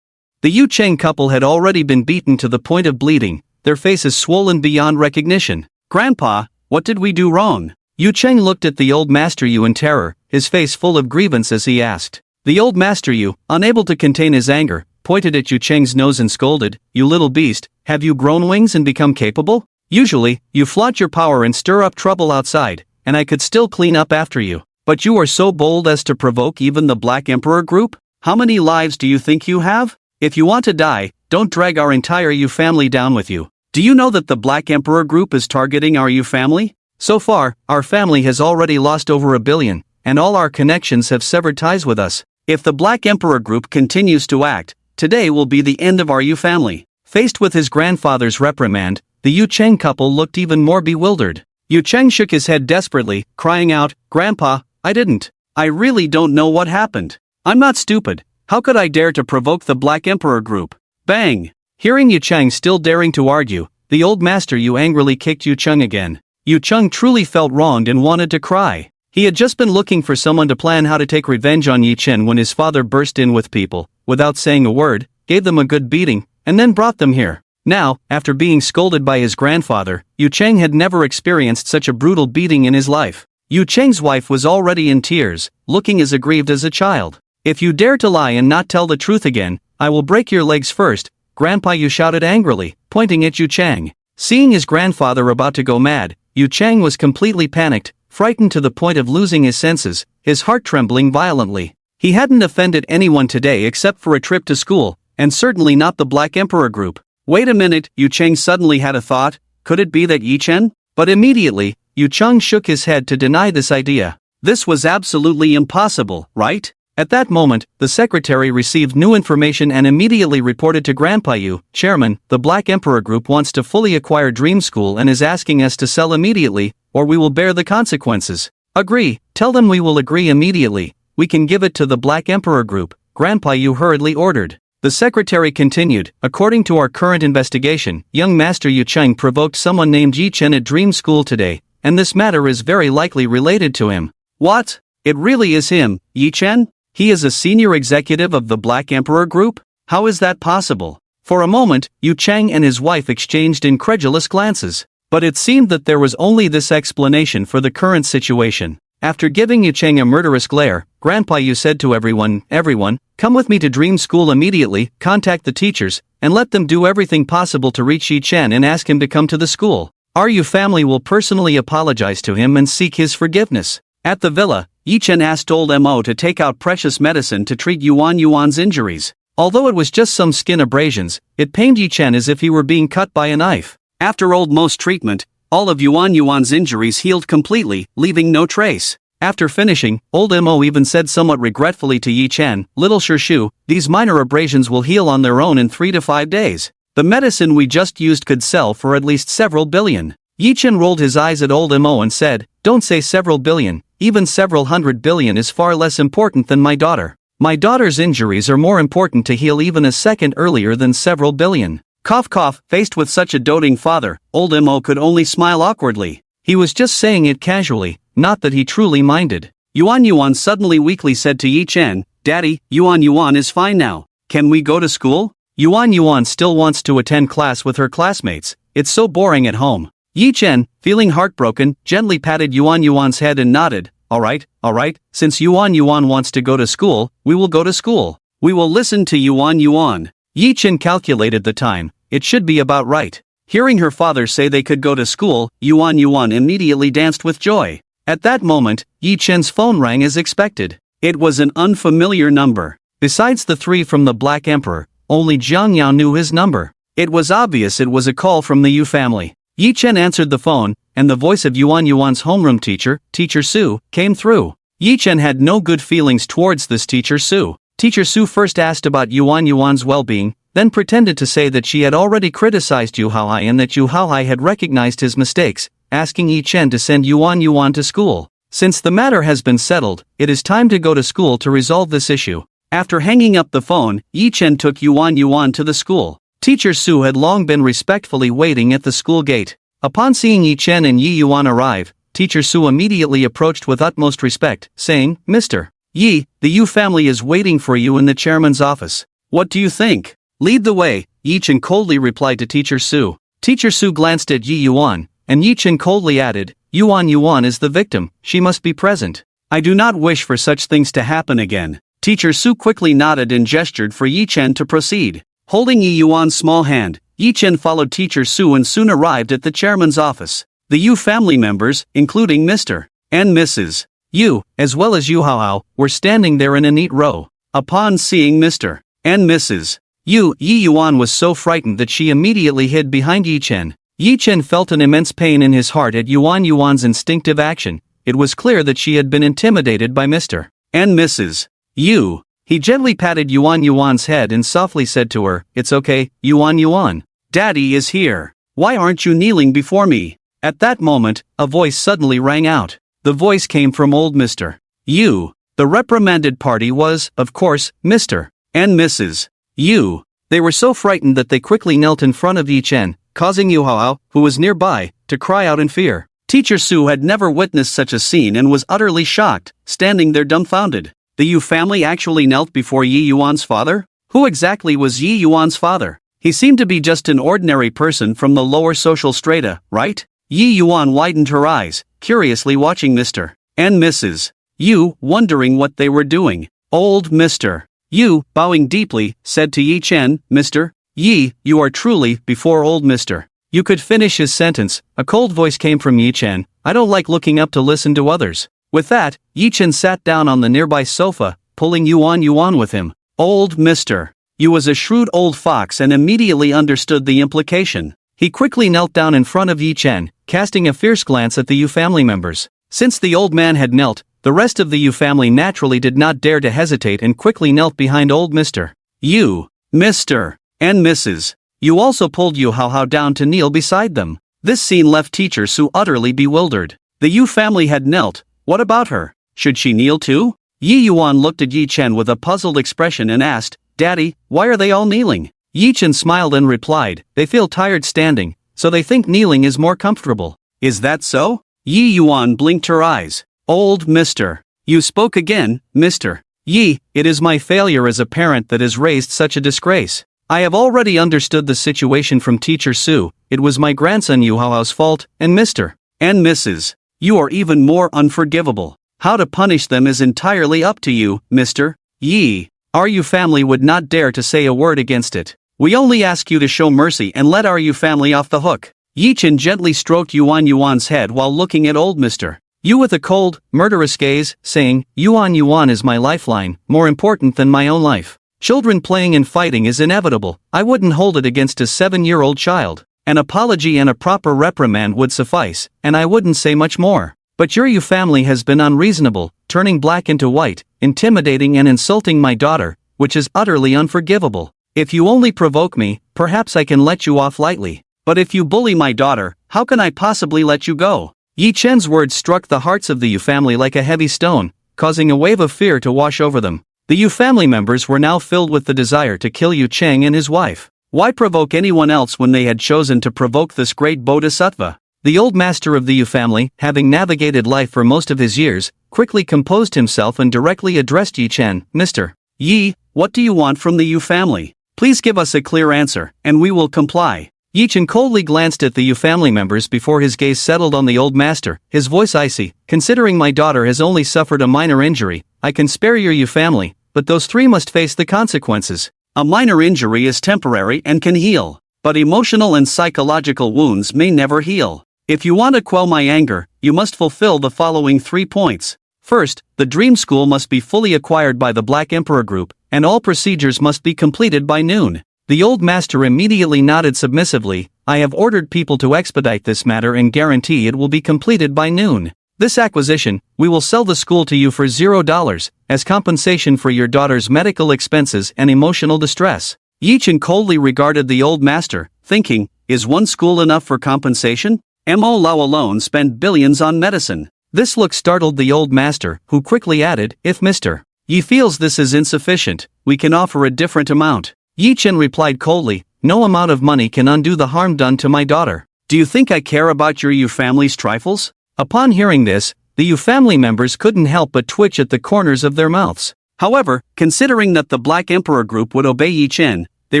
The Yu Chang couple had already been beaten to the point of bleeding, their faces swollen beyond recognition. "Grandpa, what did we do wrong?" Yu Chang looked at the old Master Yu in terror, his face full of grievance as he asked. The old Master Yu, unable to contain his anger, pointed at Yu Chang's nose and scolded, "You little beast, have you grown wings and become capable? Usually, you flaunt your power and stir up trouble outside, and I could still clean up after you. But you are so bold as to provoke even the Black Emperor Group? How many lives do you think you have? If you want to die, don't drag our entire Yu family down with you. Do you know that the Black Emperor Group is targeting our Yu family? So far, our family has already lost over 1 billion, and all our connections have severed ties with us. If the Black Emperor Group continues to act, today will be the end of our Yu family." Faced with his grandfather's reprimand, the Yu Chang couple looked even more bewildered. Yu Chang shook his head desperately, crying out, "Grandpa, I really don't know what happened. I'm not stupid. How could I dare to provoke the Black Emperor Group?" Bang! Hearing Yu Chang still daring to argue, the old Master Yu angrily kicked Yu Chang again. Yu Chang truly felt wronged and wanted to cry. He had just been looking for someone to plan how to take revenge on Yi Chen when his father burst in with people, without saying a word, gave them a good beating, and then brought them here. Now, after being scolded by his grandfather, Yu Chang had never experienced such a brutal beating in his life. Yu Cheng's wife was already in tears, looking as aggrieved as a child. If you dare to lie and not tell the truth again, I will break your legs first, Grandpa Yu shouted angrily, pointing at Yu Cheng. Seeing his grandfather about to go mad, Yu Cheng was completely panicked, frightened to the point of losing his senses, his heart trembling violently. He hadn't offended anyone today except for a trip to school, and certainly not the Black Emperor group. Wait a minute, Yu Cheng suddenly had a thought, could it be that Yi Chen? But immediately, Yu Cheng shook his head to deny this idea. This was absolutely impossible, right? At that moment, the secretary received new information and immediately reported to Grandpa Yu, Chairman, the Black Emperor Group wants to fully acquire Dream School and is asking us to sell immediately, or we will bear the consequences. Agree, tell them we will agree immediately, we can give it to the Black Emperor Group, Grandpa Yu hurriedly ordered. The secretary continued, according to our current investigation, young Master Yu Cheng provoked someone named Yi Chen at Dream School today, and this matter is very likely related to him. What? It really is him, Yi Chen? He is a senior executive of the Black Emperor Group? How is that possible? For a moment, Yu Cheng and his wife exchanged incredulous glances. But it seemed that there was only this explanation for the current situation. After giving Yu Cheng a murderous glare, Grandpa Yu said to everyone, come with me to Dream School immediately, contact the teachers, and let them do everything possible to reach Yi Chen and ask him to come to the school. Our Yu family will personally apologize to him and seek his forgiveness. At the villa, Yi Chen asked old Mo to take out precious medicine to treat Yuan's injuries. Although it was just some skin abrasions, it pained Yi Chen as if he were being cut by a knife. After old Mo's treatment, all of Yuan's injuries healed completely, leaving no trace. After finishing, old Mo even said somewhat regretfully to Yi Chen, little Shu, these minor abrasions will heal on their own in 3 to 5 days. The medicine we just used could sell for at least several billion. Yi Chen rolled his eyes at old Mo and said, don't say several billion, even several 100 billion is far less important than my daughter. My daughter's injuries are more important to heal even a second earlier than several billion. Cough cough, faced with such a doting father, old Mo could only smile awkwardly. He was just saying it casually, not that he truly minded. Yuan suddenly weakly said to Yi Chen, Daddy, Yuan is fine now. Can we go to school? Yuan still wants to attend class with her classmates, it's so boring at home. Yi Chen, feeling heartbroken, gently patted Yuan's head and nodded, alright, since Yuan wants to go to school, we will go to school. We will listen to Yuan. Yi Chen calculated the time, it should be about right. Hearing her father say they could go to school, Yuan immediately danced with joy. At that moment, Yi Chen's phone rang as expected. It was an unfamiliar number. Besides the 3 from the Black Emperor, only Jiang Yao knew his number. It was obvious it was a call from the Yu family. Yi Chen answered the phone, and the voice of Yuan's homeroom teacher, Teacher Su, came through. Yi Chen had no good feelings towards this Teacher Su. Teacher Su first asked about Yuan's well-being, then pretended to say that she had already criticized Yu Haohai and that Yu Haohai had recognized his mistakes, asking Yi Chen to send Yuan to school. Since the matter has been settled, it is time to go to school to resolve this issue. After hanging up the phone, Yi Chen took Yuan to the school. Teacher Su had long been respectfully waiting at the school gate. Upon seeing Yi Chen and Yuan arrive, Teacher Su immediately approached with utmost respect, saying, Mr. Yi, the Yu family is waiting for you in the chairman's office. What do you think? Lead the way, Yi Chen coldly replied to Teacher Su. Teacher Su glanced at Yuan, and Yi Chen coldly added, Yuan is the victim, she must be present. I do not wish for such things to happen again. Teacher Su quickly nodded and gestured for Yi Chen to proceed. Holding Yuan's small hand, Yi Chen followed Teacher Su and soon arrived at the chairman's office. The Yu family members, including Mr. and Mrs. Yu, as well as Yu Haohao, were standing there in a neat row. Upon seeing Mr. and Mrs. Yu, Yuan was so frightened that she immediately hid behind Yi Chen. Yi Chen felt an immense pain in his heart at Yuan's instinctive action. It was clear that she had been intimidated by Mr. and Mrs. Yu. He gently patted Yuan's head and softly said to her, It's okay, Yuan. Daddy is here. Why aren't you kneeling before me? At that moment, a voice suddenly rang out. The voice came from old Mr. Yu. The reprimanded party was, of course, Mr. and Mrs. Yu. They were so frightened that they quickly knelt in front of Yi Chen, causing Yu Haohao, who was nearby, to cry out in fear. Teacher Su had never witnessed such a scene and was utterly shocked, standing there dumbfounded. The Yu family actually knelt before Yuan's father? Who exactly was Yuan's father? He seemed to be just an ordinary person from the lower social strata, right? Yuan widened her eyes, curiously watching Mr. and Mrs. Yu, wondering what they were doing. Old Mr. Yu, bowing deeply, said to Yi Chen, Mr. Yi, you are truly before old Mr. You could finish his sentence. A cold voice came from Yi Chen. I don't like looking up to listen to others. With that, Yi Chen sat down on the nearby sofa, pulling Yuan with him. Old Mr. Yu was a shrewd old fox and immediately understood the implication. He quickly knelt down in front of Yi Chen, casting a fierce glance at the Yu family members. Since the old man had knelt, the rest of the Yu family naturally did not dare to hesitate and quickly knelt behind old Mr. Yu. Mr. and Mrs. Yu also pulled Yu Hao down to kneel beside them. This scene left Teacher Su utterly bewildered. The Yu family had knelt. What about her? Should she kneel too? Yi Yuan looked at Yi Chen with a puzzled expression and asked, Daddy, why are they all kneeling? Yi Chen smiled and replied, they feel tired standing, so they think kneeling is more comfortable. Is that so? Yi Yuan blinked her eyes. Old Mr. Yu spoke again, Mr. Yi, it is my failure as a parent that has raised such a disgrace. I have already understood the situation from Teacher Su. It was my grandson Yu Hao's fault, and Mr. and Mrs. Yu are even more unforgivable. How to punish them is entirely up to you, Mr. Yi. Our Yu family would not dare to say a word against it. We only ask you to show mercy and let our Yu family off the hook. Yi Chen gently stroked Yuan's head while looking at old Mr. Yu with a cold, murderous gaze, saying, Yuan is my lifeline, more important than my own life. Children playing and fighting is inevitable. I wouldn't hold it against a 7-year-old child. An apology and a proper reprimand would suffice, and I wouldn't say much more. But your Yu family has been unreasonable, turning black into white, intimidating and insulting my daughter, which is utterly unforgivable. If you only provoke me, perhaps I can let you off lightly. But if you bully my daughter, how can I possibly let you go? Yi Chen's words struck the hearts of the Yu family like a heavy stone, causing a wave of fear to wash over them. The Yu family members were now filled with the desire to kill Yu Cheng and his wife. Why provoke anyone else when they had chosen to provoke this great bodhisattva? The old master of the Yu family, having navigated life for most of his years, quickly composed himself and directly addressed Yi Chen, Mr. Yi, what do you want from the Yu family? Please give us a clear answer, and we will comply. Yi Chen coldly glanced at the Yu family members before his gaze settled on the old master, his voice icy. Considering my daughter has only suffered a minor injury, I can spare your Yu family, but those three must face the consequences. A minor injury is temporary and can heal, but emotional and psychological wounds may never heal. If you want to quell my anger, you must fulfill the following 3 points. First, the Dream School must be fully acquired by the Black Emperor Group, and all procedures must be completed by noon. The old master immediately nodded submissively. I have ordered people to expedite this matter and guarantee it will be completed by noon. This acquisition, we will sell the school to you for $0, as compensation for your daughter's medical expenses and emotional distress. Yi Chen coldly regarded the old master, thinking, is one school enough for compensation? Mo Lao alone spent billions on medicine. This look startled the old master, who quickly added, if Mr. Yi feels this is insufficient, we can offer a different amount. Yi Chen replied coldly, no amount of money can undo the harm done to my daughter. Do you think I care about your Yu family's trifles? Upon hearing this, the Yu family members couldn't help but twitch at the corners of their mouths. However, considering that the Black Emperor Group would obey Yi Chen, they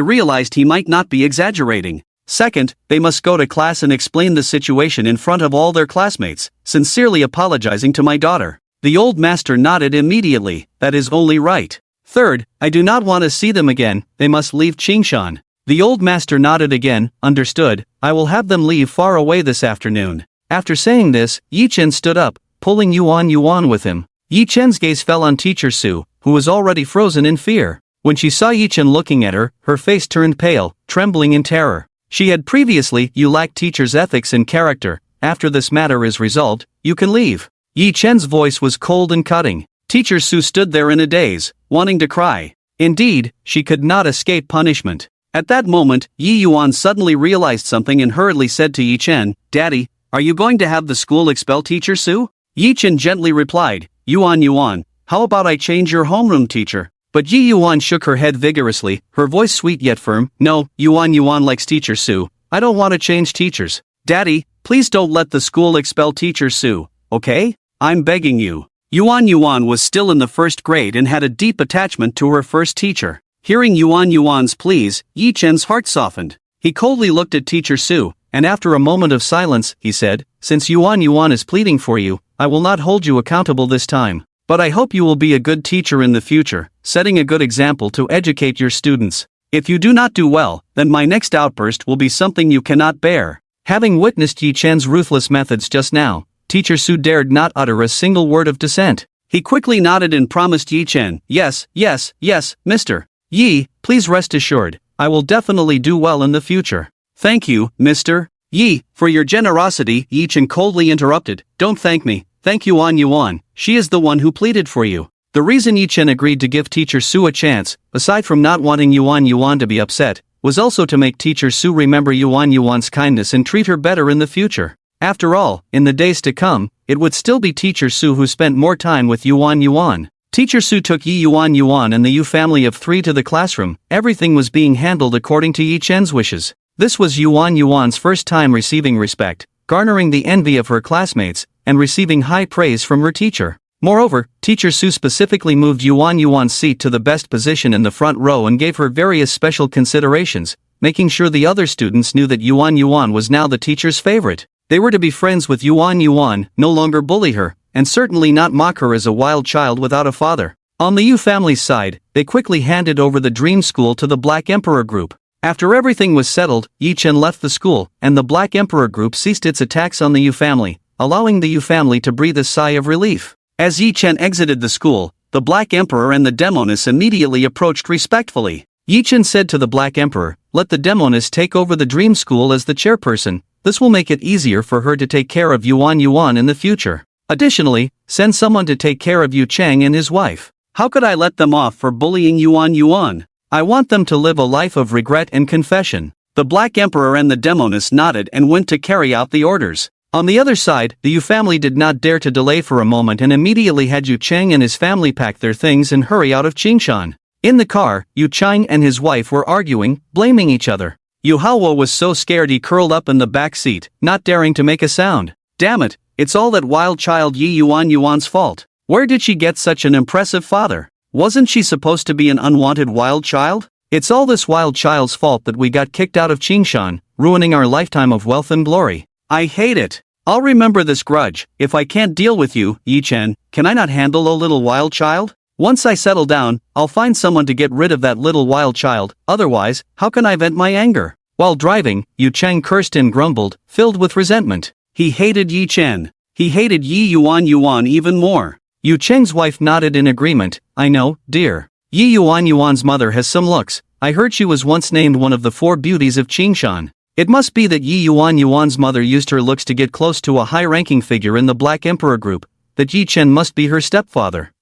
realized he might not be exaggerating. Second, they must go to class and explain the situation in front of all their classmates, sincerely apologizing to my daughter. The old master nodded immediately, that is only right. Third, I do not want to see them again, they must leave Qingshan. The old master nodded again, understood, I will have them leave far away this afternoon. After saying this, Yi Chen stood up, pulling Yuan with him. Yi Chen's gaze fell on Teacher Su, who was already frozen in fear. When she saw Yi Chen looking at her, her face turned pale, trembling in terror. She had previously, you lack teacher's ethics and character, after this matter is resolved, you can leave. Yi Chen's voice was cold and cutting. Teacher Su stood there in a daze, wanting to cry. Indeed, she could not escape punishment. At that moment, Yi Yuan suddenly realized something and hurriedly said to Yi Chen, Daddy, are you going to have the school expel Teacher Su? Yi Chen gently replied, Yuan, how about I change your homeroom teacher? But Yi Yuan shook her head vigorously, her voice sweet yet firm, no, Yuan likes Teacher Su. I don't want to change teachers. Daddy, please don't let the school expel Teacher Su, okay? I'm begging you. Yuan was still in the 1st grade and had a deep attachment to her first teacher. Hearing Yuan's pleas, Yi Chen's heart softened. He coldly looked at Teacher Su, and after a moment of silence, he said, since Yuan is pleading for you, I will not hold you accountable this time. But I hope you will be a good teacher in the future, setting a good example to educate your students. If you do not do well, then my next outburst will be something you cannot bear." Having witnessed Yi Chen's ruthless methods just now, Teacher Su dared not utter a single word of dissent. He quickly nodded and promised Yi Chen, "Yes, yes, yes, Mr. Yi, please rest assured, I will definitely do well in the future." "Thank you, Mr. Yi, for your generosity," Yi Chen coldly interrupted. "Don't thank me, thank Yuan Yuan, she is the one who pleaded for you." The reason Yi Chen agreed to give Teacher Su a chance, aside from not wanting Yuan Yuan to be upset, was also to make Teacher Su remember Yuan Yuan's kindness and treat her better in the future. After all, in the days to come, it would still be Teacher Su who spent more time with Yuan Yuan. Teacher Su took Yi Yuan Yuan and the Yu family of 3 to the classroom. Everything was being handled according to Yi Chen's wishes. This was Yuan Yuan's first time receiving respect, garnering the envy of her classmates, and receiving high praise from her teacher. Moreover, Teacher Su specifically moved Yuan Yuan's seat to the best position in the front row and gave her various special considerations, making sure the other students knew that Yuan Yuan was now the teacher's favorite. They were to be friends with Yuan Yuan, no longer bully her, and certainly not mock her as a wild child without a father. On the Yu family's side, they quickly handed over the Dream School to the Black Emperor Group. After everything was settled, Yi Chen left the school, and the Black Emperor Group ceased its attacks on the Yu family, allowing the Yu family to breathe a sigh of relief. As Yi Chen exited the school, the Black Emperor and the Demoness immediately approached respectfully. Yi Chen said to the Black Emperor, "Let the Demoness take over the Dream School as the chairperson. This will make it easier for her to take care of Yuan Yuan in the future. Additionally, send someone to take care of Yu Cheng and his wife." "How could I let them off for bullying Yuan Yuan? I want them to live a life of regret and confession." The Black Emperor and the Demoness nodded and went to carry out the orders. On the other side, the Yu family did not dare to delay for a moment and immediately had Yu Cheng and his family pack their things and hurry out of Qingshan. In the car, Yu Cheng and his wife were arguing, blaming each other. Yu Haowo was so scared he curled up in the back seat, not daring to make a sound. "Damn it, it's all that wild child Yi Yuan Yuan's fault. Where did she get such an impressive father? Wasn't she supposed to be an unwanted wild child? It's all this wild child's fault that we got kicked out of Qingshan, ruining our lifetime of wealth and glory. I hate it. I'll remember this grudge. If I can't deal with you, Yi Chen, can I not handle a little wild child? Once I settle down, I'll find someone to get rid of that little wild child, otherwise, how can I vent my anger?" While driving, Yu Cheng cursed and grumbled, filled with resentment. He hated Yi Chen. He hated Yi Yuan Yuan even more. Yu Cheng's wife nodded in agreement. "I know, dear. Yi Yuan Yuan's mother has some looks. I heard she was once named one of the 4 beauties of Qingshan. It must be that Yi Yuan Yuan's mother used her looks to get close to a high-ranking figure in the Black Emperor Group, that Yi Chen must be her stepfather."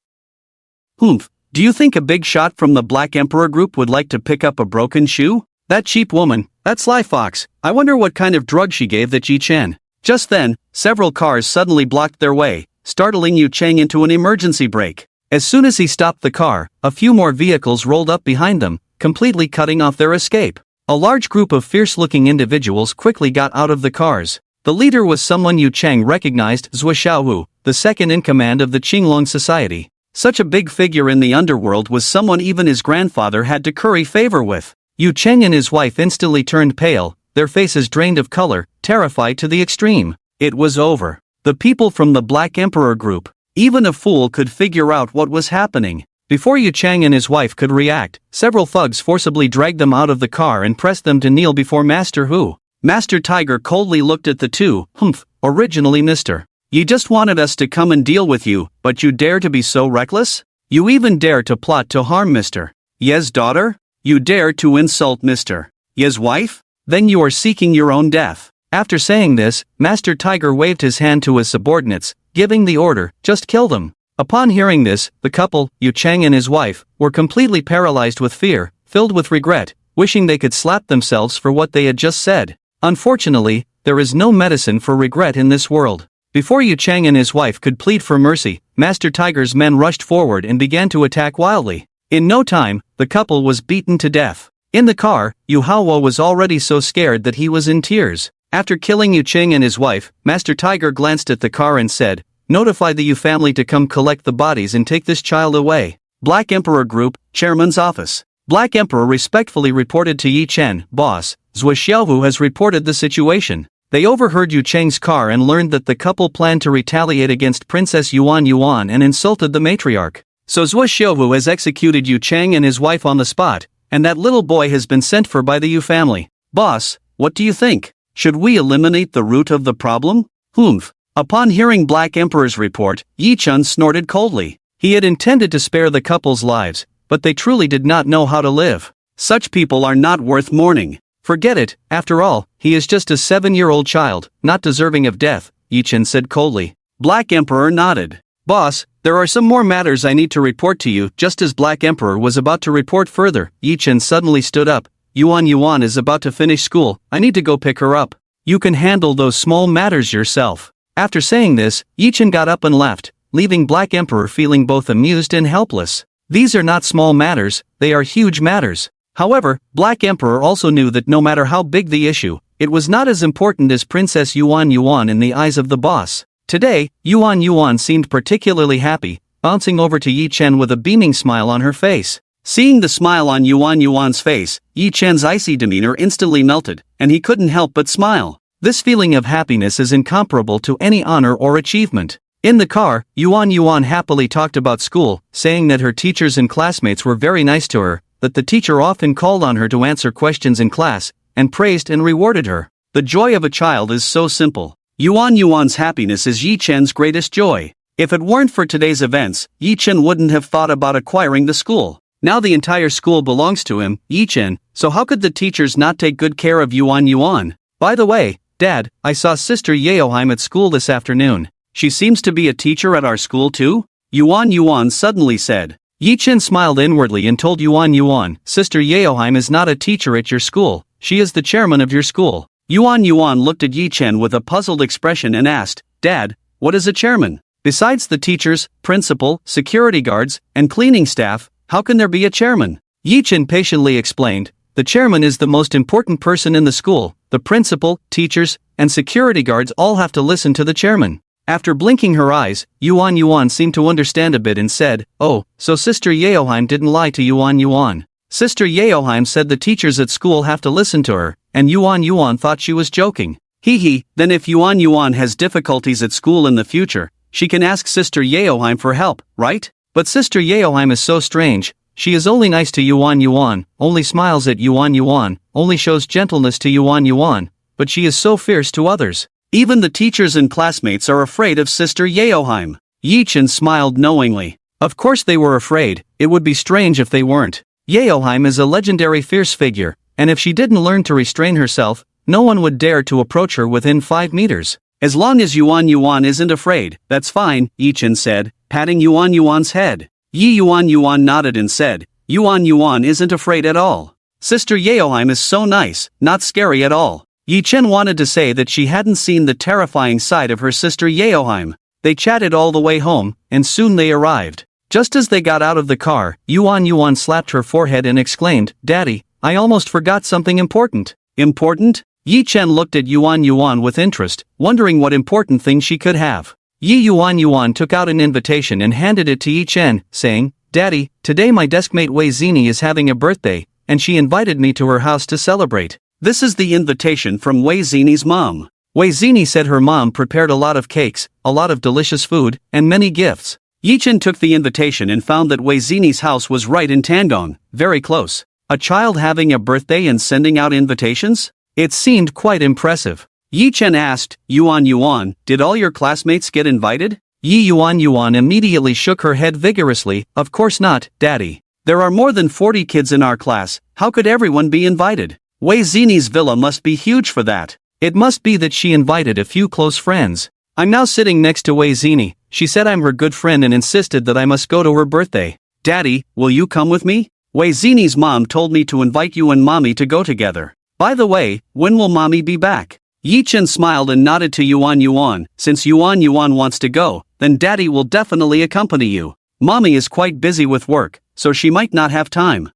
"Humph, do you think a big shot from the Black Emperor Group would like to pick up a broken shoe? That cheap woman, that sly fox, I wonder what kind of drug she gave that Yi Chen." Just then, several cars suddenly blocked their way, startling Yu Cheng into an emergency brake. As soon as he stopped the car, a few more vehicles rolled up behind them, completely cutting off their escape. A large group of fierce-looking individuals quickly got out of the cars. The leader was someone Yu Cheng recognized, Zhou Xiaohu, the second in command of the Qinglong Society. Such a big figure in the underworld was someone even his grandfather had to curry favor with. Yu Cheng and his wife instantly turned pale, their faces drained of color, terrified to the extreme. It was over. The people from the Black Emperor Group. Even a fool could figure out what was happening. Before Yu Cheng and his wife could react, several thugs forcibly dragged them out of the car and pressed them to kneel before Master Hu. Master Tiger coldly looked at the two. "Humph, originally Mr. You just wanted us to come and deal with you, but you dare to be so reckless? You even dare to plot to harm Mr. Ye's daughter? You dare to insult Mr. Ye's wife? Then you are seeking your own death." After saying this, Master Tiger waved his hand to his subordinates, giving the order, "Just kill them." Upon hearing this, the couple, Yu Cheng and his wife, were completely paralyzed with fear, filled with regret, wishing they could slap themselves for what they had just said. Unfortunately, there is no medicine for regret in this world. Before Yu Cheng and his wife could plead for mercy, Master Tiger's men rushed forward and began to attack wildly. In no time, the couple was beaten to death. In the car, Yu Haowo was already so scared that he was in tears. After killing Yu Cheng and his wife, Master Tiger glanced at the car and said, "Notify the Yu family to come collect the bodies and take this child away." Black Emperor Group, Chairman's Office. Black Emperor respectfully reported to Yi Chen, "Boss, Zhou Xiaohu has reported the situation. They overheard Yu Cheng's car and learned that the couple planned to retaliate against Princess Yuan Yuan and insulted the matriarch. So Zhuo Xiuhu has executed Yu Cheng and his wife on the spot, and that little boy has been sent for by the Yu family. Boss, what do you think? Should we eliminate the root of the problem? Humph. Upon hearing Black Emperor's report, Yi Chun snorted coldly. He had intended to spare the couple's lives, but they truly did not know how to live. Such people are not worth mourning. Forget it, after all, he is just a 7-year-old child, not deserving of death, Yi Chun said coldly. Black Emperor nodded. Boss, there are some more matters I need to report to you. Just as Black Emperor was about to report further, Yi Chun suddenly stood up. Yuan Yuan is about to finish school, I need to go pick her up. You can handle those small matters yourself. After saying this, Yi Chun got up and left, leaving Black Emperor feeling both amused and helpless. These are not small matters, they are huge matters. However, Black Emperor also knew that no matter how big the issue, it was not as important as Princess Yuan Yuan in the eyes of the boss. Today, Yuan Yuan seemed particularly happy, bouncing over to Yi Chen with a beaming smile on her face. Seeing the smile on Yuan Yuan's face, Yi Chen's icy demeanor instantly melted, and he couldn't help but smile. This feeling of happiness is incomparable to any honor or achievement. In the car, Yuan Yuan happily talked about school, saying that her teachers and classmates were very nice to her, that the teacher often called on her to answer questions in class, and praised and rewarded her. The joy of a child is so simple. Yuan Yuan's happiness is Yi Chen's greatest joy. If it weren't for today's events, Yi Chen wouldn't have thought about acquiring the school. Now the entire school belongs to him, Yi Chen, so how could the teachers not take good care of Yuan Yuan? By the way, Dad, I saw Sister Yeoheim at school this afternoon. She seems to be a teacher at our school too? Yuan Yuan suddenly said. Yi Chen smiled inwardly and told Yuan Yuan, Sister Yeoheim is not a teacher at your school, she is the chairman of your school. Yuan Yuan looked at Yi Chen with a puzzled expression and asked, Dad, what is a chairman? Besides the teachers, principal, security guards, and cleaning staff, how can there be a chairman? Yi Chen patiently explained, the chairman is the most important person in the school, the principal, teachers, and security guards all have to listen to the chairman. After blinking her eyes, Yuan Yuan seemed to understand a bit and said, oh, so Sister Yeoheim didn't lie to Yuan Yuan. Sister Yeoheim said the teachers at school have to listen to her, and Yuan Yuan thought she was joking. Then if Yuan Yuan has difficulties at school in the future, she can ask Sister Yeoheim for help, right? But Sister Yeoheim is so strange, she is only nice to Yuan Yuan, only smiles at Yuan Yuan, only shows gentleness to Yuan Yuan, but she is so fierce to others. Even the teachers and classmates are afraid of Sister Yeoheim. Yi Chen smiled knowingly. Of course they were afraid, it would be strange if they weren't. Yeoheim is a legendary fierce figure, and if she didn't learn to restrain herself, no one would dare to approach her within 5 meters. As long as Yuan Yuan isn't afraid, that's fine, Yi Chen said, patting Yuan Yuan's head. Yuan Yuan nodded and said, Yuan Yuan isn't afraid at all. Sister Yeoheim is so nice, not scary at all. Yi Chen wanted to say that she hadn't seen the terrifying side of her sister Yeoheim. They chatted all the way home, and soon they arrived. Just as they got out of the car, Yuan Yuan slapped her forehead and exclaimed, Daddy, I almost forgot something important. Important? Yi Chen looked at Yuan Yuan with interest, wondering what important thing she could have. Yuan Yuan took out an invitation and handed it to Yi Chen, saying, Daddy, today my deskmate Wei Zini is having a birthday, and she invited me to her house to celebrate. This is the invitation from Wei Zini's mom. Wei Zini said her mom prepared a lot of cakes, a lot of delicious food, and many gifts. Yi Chen took the invitation and found that Wei Zini's house was right in Tangong, very close. A child having a birthday and sending out invitations? It seemed quite impressive. Yi Chen asked, Yuan Yuan, did all your classmates get invited? Yuan Yuan immediately shook her head vigorously, of course not, Daddy. There are more than 40 kids in our class, how could everyone be invited? Wei Zini's villa must be huge for that. It must be that she invited a few close friends. I'm now sitting next to Wei Zini, she said I'm her good friend and insisted that I must go to her birthday. Daddy, will you come with me? Wei Zini's mom told me to invite you and mommy to go together. By the way, when will mommy be back? Yi Chen smiled and nodded to Yuan Yuan, since Yuan Yuan wants to go, then Daddy will definitely accompany you. Mommy is quite busy with work, so she might not have time.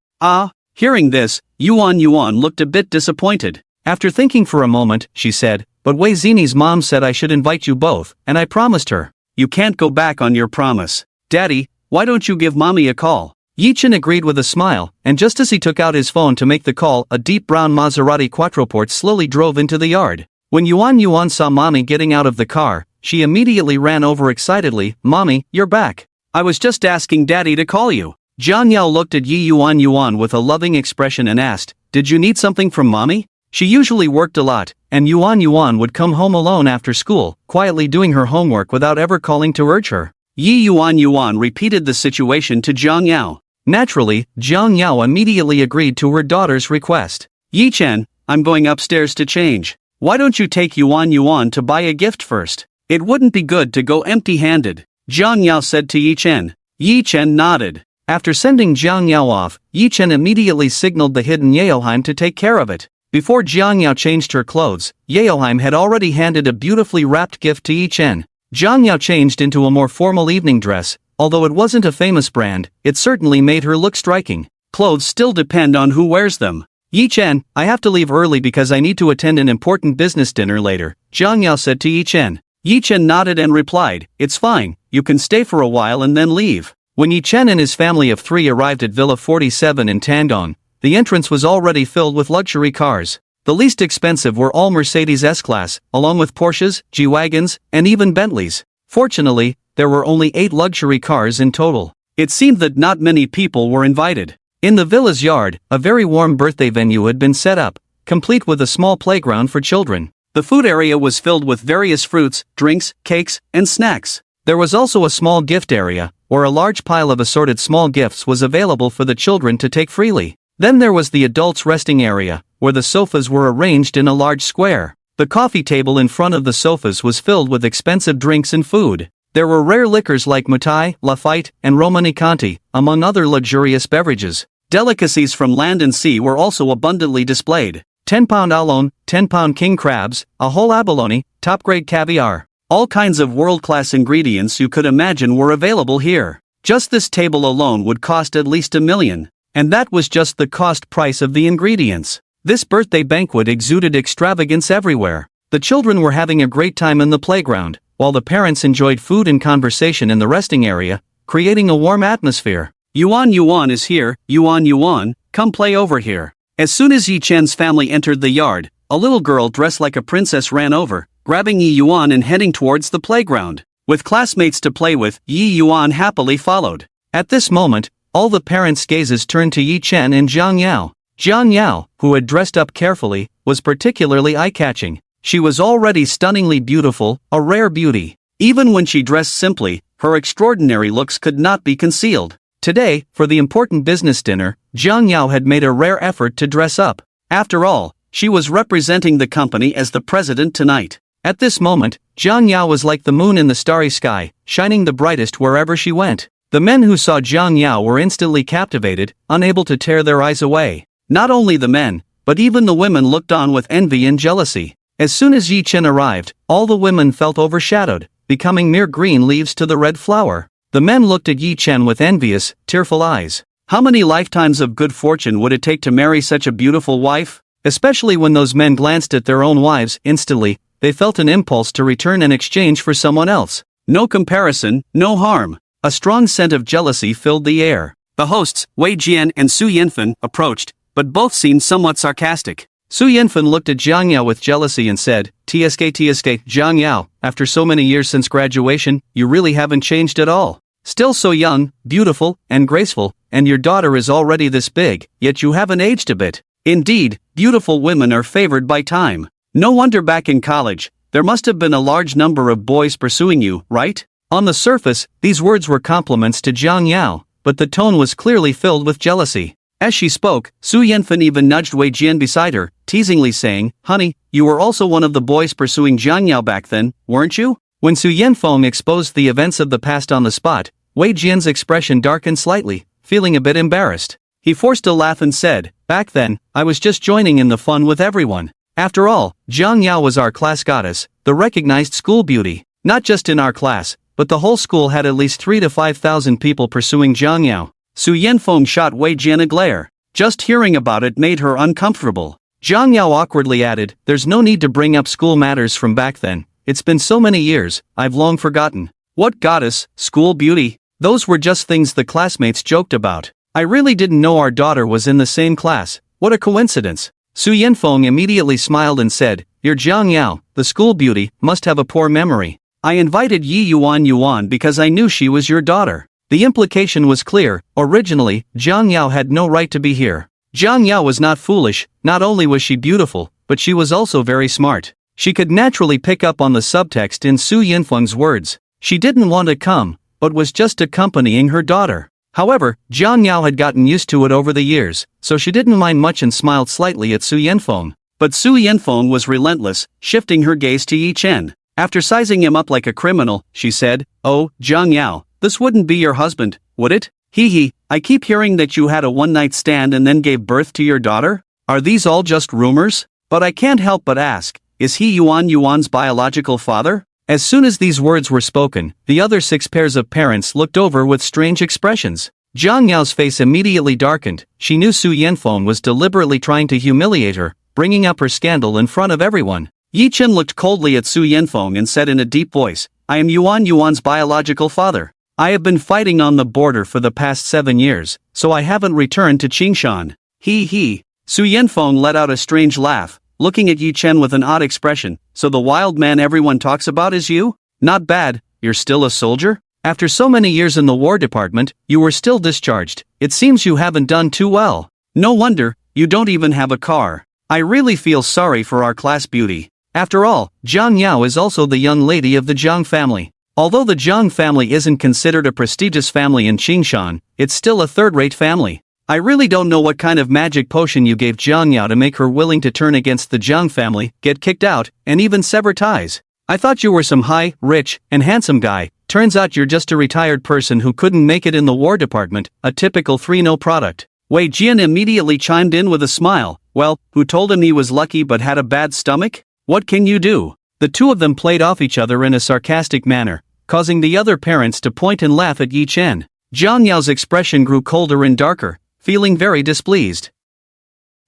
Hearing this, Yuan Yuan looked a bit disappointed. After thinking for a moment, she said, but Wei Zini's mom said I should invite you both, and I promised her. You can't go back on your promise. Daddy, why don't you give mommy a call? Yi Chen agreed with a smile, and just as he took out his phone to make the call, a deep brown Maserati Quattroporte slowly drove into the yard. When Yuan Yuan saw Mommy getting out of the car, she immediately ran over excitedly. Mommy, you're back. I was just asking Daddy to call you. Jiang Yao looked at Yi Yuan Yuan with a loving expression and asked, did you need something from Mommy? She usually worked a lot, and Yuan Yuan would come home alone after school, quietly doing her homework without ever calling to urge her. Yi Yuan Yuan repeated the situation to Jiang Yao. Naturally, Jiang Yao immediately agreed to her daughter's request. Yi Chen, I'm going upstairs to change. Why don't you take Yuan Yuan to buy a gift first? It wouldn't be good to go empty-handed, Jiang Yao said to Yi Chen. Yi Chen nodded. After sending Jiang Yao off, Yi Chen immediately signaled the hidden Yaoheim to take care of it. Before Jiang Yao changed her clothes, Yaoheim had already handed a beautifully wrapped gift to Yi Chen. Jiang Yao changed into a more formal evening dress. Although it wasn't a famous brand, it certainly made her look striking. Clothes still depend on who wears them. Yi Chen, I have to leave early because I need to attend an important business dinner later, Jiang Yao said to Yi Chen. Yi Chen nodded and replied, it's fine, you can stay for a while and then leave. When Yi Chen and his family of 3 arrived at Villa 47 in Tandong, the entrance was already filled with luxury cars. The least expensive were all Mercedes S-Class, along with Porsches, G-Wagons, and even Bentleys. Fortunately, there were only 8 luxury cars in total. It seemed that not many people were invited. In the villa's yard, a very warm birthday venue had been set up, complete with a small playground for children. The food area was filled with various fruits, drinks, cakes, and snacks. There was also a small gift area, where a large pile of assorted small gifts was available for the children to take freely. Then there was the adults' resting area, where the sofas were arranged in a large square. The coffee table in front of the sofas was filled with expensive drinks and food. There were rare liquors like Mutai, Lafite, and Romanée-Conti, among other luxurious beverages. Delicacies from land and sea were also abundantly displayed. 10-pound alone, 10-pound king crabs, a whole abalone, top-grade caviar. All kinds of world-class ingredients you could imagine were available here. Just this table alone would cost at least $1 million. And that was just the cost price of the ingredients. This birthday banquet exuded extravagance everywhere. The children were having a great time in the playground, while the parents enjoyed food and conversation in the resting area, creating a warm atmosphere. Yuan Yuan is here, Yuan Yuan, come play over here. As soon as Yi Chen's family entered the yard, a little girl dressed like a princess ran over, grabbing Yi Yuan and heading towards the playground. With classmates to play with, Yi Yuan happily followed. At this moment, all the parents' gazes turned to Yi Chen and Jiang Yao. Jiang Yao, who had dressed up carefully, was particularly eye-catching. She was already stunningly beautiful, a rare beauty. Even when she dressed simply, her extraordinary looks could not be concealed. Today, for the important business dinner, Jiang Yao had made a rare effort to dress up. After all, she was representing the company as the president tonight. At this moment, Jiang Yao was like the moon in the starry sky, shining the brightest wherever she went. The men who saw Jiang Yao were instantly captivated, unable to tear their eyes away. Not only the men, but even the women looked on with envy and jealousy. As soon as Yi Chen arrived, all the women felt overshadowed, becoming mere green leaves to the red flower. The men looked at Yi Chen with envious, tearful eyes. How many lifetimes of good fortune would it take to marry such a beautiful wife? Especially when those men glanced at their own wives, instantly, they felt an impulse to return and exchange for someone else. No comparison, no harm. A strong scent of jealousy filled the air. The hosts, Wei Jian and Su Yanfen, approached, but both seemed somewhat sarcastic. Su Yanfen looked at Jiang Yao with jealousy and said, TSK, Jiang Yao, after so many years since graduation, you really haven't changed at all. Still so young, beautiful, and graceful, and your daughter is already this big, yet you haven't aged a bit. Indeed, beautiful women are favored by time. No wonder back in college, there must have been a large number of boys pursuing you, right? On the surface, these words were compliments to Jiang Yao, but the tone was clearly filled with jealousy. As she spoke, Su Yanfen even nudged Wei Jian beside her, teasingly saying, Honey, you were also one of the boys pursuing Jiang Yao back then, weren't you? When Su Yanfeng exposed the events of the past on the spot, Wei Jian's expression darkened slightly, feeling a bit embarrassed. He forced a laugh and said, Back then, I was just joining in the fun with everyone. After all, Jiang Yao was our class goddess, the recognized school beauty. Not just in our class, but the whole school had at least 3,000 to 5,000 people pursuing Jiang Yao. Su Yanfeng shot Wei Jian a glare. Just hearing about it made her uncomfortable. Jiang Yao awkwardly added, There's no need to bring up school matters from back then. It's been so many years, I've long forgotten. What goddess, school beauty? Those were just things the classmates joked about. I really didn't know our daughter was in the same class. What a coincidence. Su Yanfeng immediately smiled and said, you're Jiang Yao, the school beauty, must have a poor memory. I invited Yi Yuan because I knew she was your daughter. The implication was clear. Originally, Jiang Yao had no right to be here. Jiang Yao was not foolish. Not only was she beautiful, but she was also very smart. She could naturally pick up on the subtext in Su Yinfeng's words. She didn't want to come, but was just accompanying her daughter. However, Jiang Yao had gotten used to it over the years, so she didn't mind much and smiled slightly at Su Yinfeng. But Su Yinfeng was relentless, shifting her gaze to Yi Chen. After sizing him up like a criminal, she said, "Oh, Jiang Yao, this wouldn't be your husband, would it? Hee, I keep hearing that you had a one-night stand and then gave birth to your daughter? Are these all just rumors? But I can't help but ask, is he Yuan's biological father?" As soon as these words were spoken, the other 6 pairs of parents looked over with strange expressions. Jiang Yao's face immediately darkened. She knew Su Yinfeng was deliberately trying to humiliate her, bringing up her scandal in front of everyone. Yi Chen looked coldly at Su Yinfeng and said in a deep voice, "I am Yuan's biological father. I have been fighting on the border for the past 7 years, so I haven't returned to Qingshan." He. Su Yinfeng let out a strange laugh, looking at Yi Chen with an odd expression. "So the wild man everyone talks about is you? Not bad, you're still a soldier? After so many years in the War Department, you were still discharged. It seems you haven't done too well. No wonder, you don't even have a car. I really feel sorry for our class beauty." After all, Jiang Yao is also the young lady of the Jiang family. Although the Jiang family isn't considered a prestigious family in Qingshan, it's still a third-rate family. I really don't know what kind of magic potion you gave Jiang Yao to make her willing to turn against the Jiang family, get kicked out, and even sever ties. I thought you were some high, rich, and handsome guy. Turns out you're just a retired person who couldn't make it in the War Department, a typical 3-no product. Wei Jian immediately chimed in with a smile. Well, who told him he was lucky but had a bad stomach? What can you do? The two of them played off each other in a sarcastic manner, causing the other parents to point and laugh at Yi Chen. Jiang Yao's expression grew colder and darker, feeling very displeased.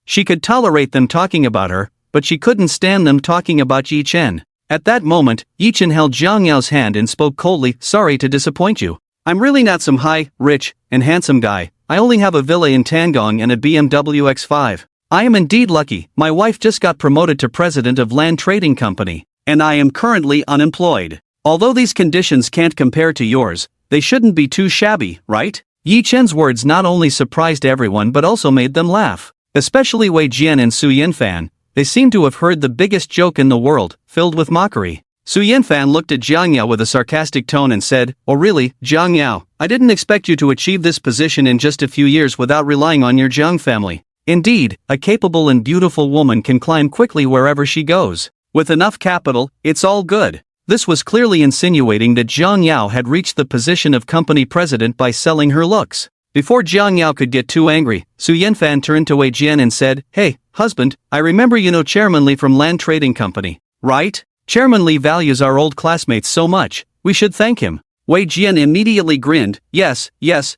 She could tolerate them talking about her, but she couldn't stand them talking about Yi Chen. At that moment, Yi Chen held Jiang Yao's hand and spoke coldly, "Sorry to disappoint you. I'm really not some high, rich, and handsome guy. I only have a villa in Tangong and a BMW X5. I am indeed lucky. My wife just got promoted to president of Land Trading Company, and I am currently unemployed. Although these conditions can't compare to yours, they shouldn't be too shabby, right?" Yi Chen's words not only surprised everyone but also made them laugh. Especially Wei Jian and Su Yinfan. They seemed to have heard the biggest joke in the world, filled with mockery. Su Yinfan looked at Jiang Yao with a sarcastic tone and said, "Oh really, Jiang Yao, I didn't expect you to achieve this position in just a few years without relying on your Jiang family. Indeed, a capable and beautiful woman can climb quickly wherever she goes. With enough capital, it's all good." This was clearly insinuating that Jiang Yao had reached the position of company president by selling her looks. Before Jiang Yao could get too angry, Su Yinfan turned to Wei Jian and said, "Hey, husband, I remember you know Chairman Li from Land Trading Company, right? Chairman Li values our old classmates so much, we should thank him." Wei Jian immediately grinned. Yes,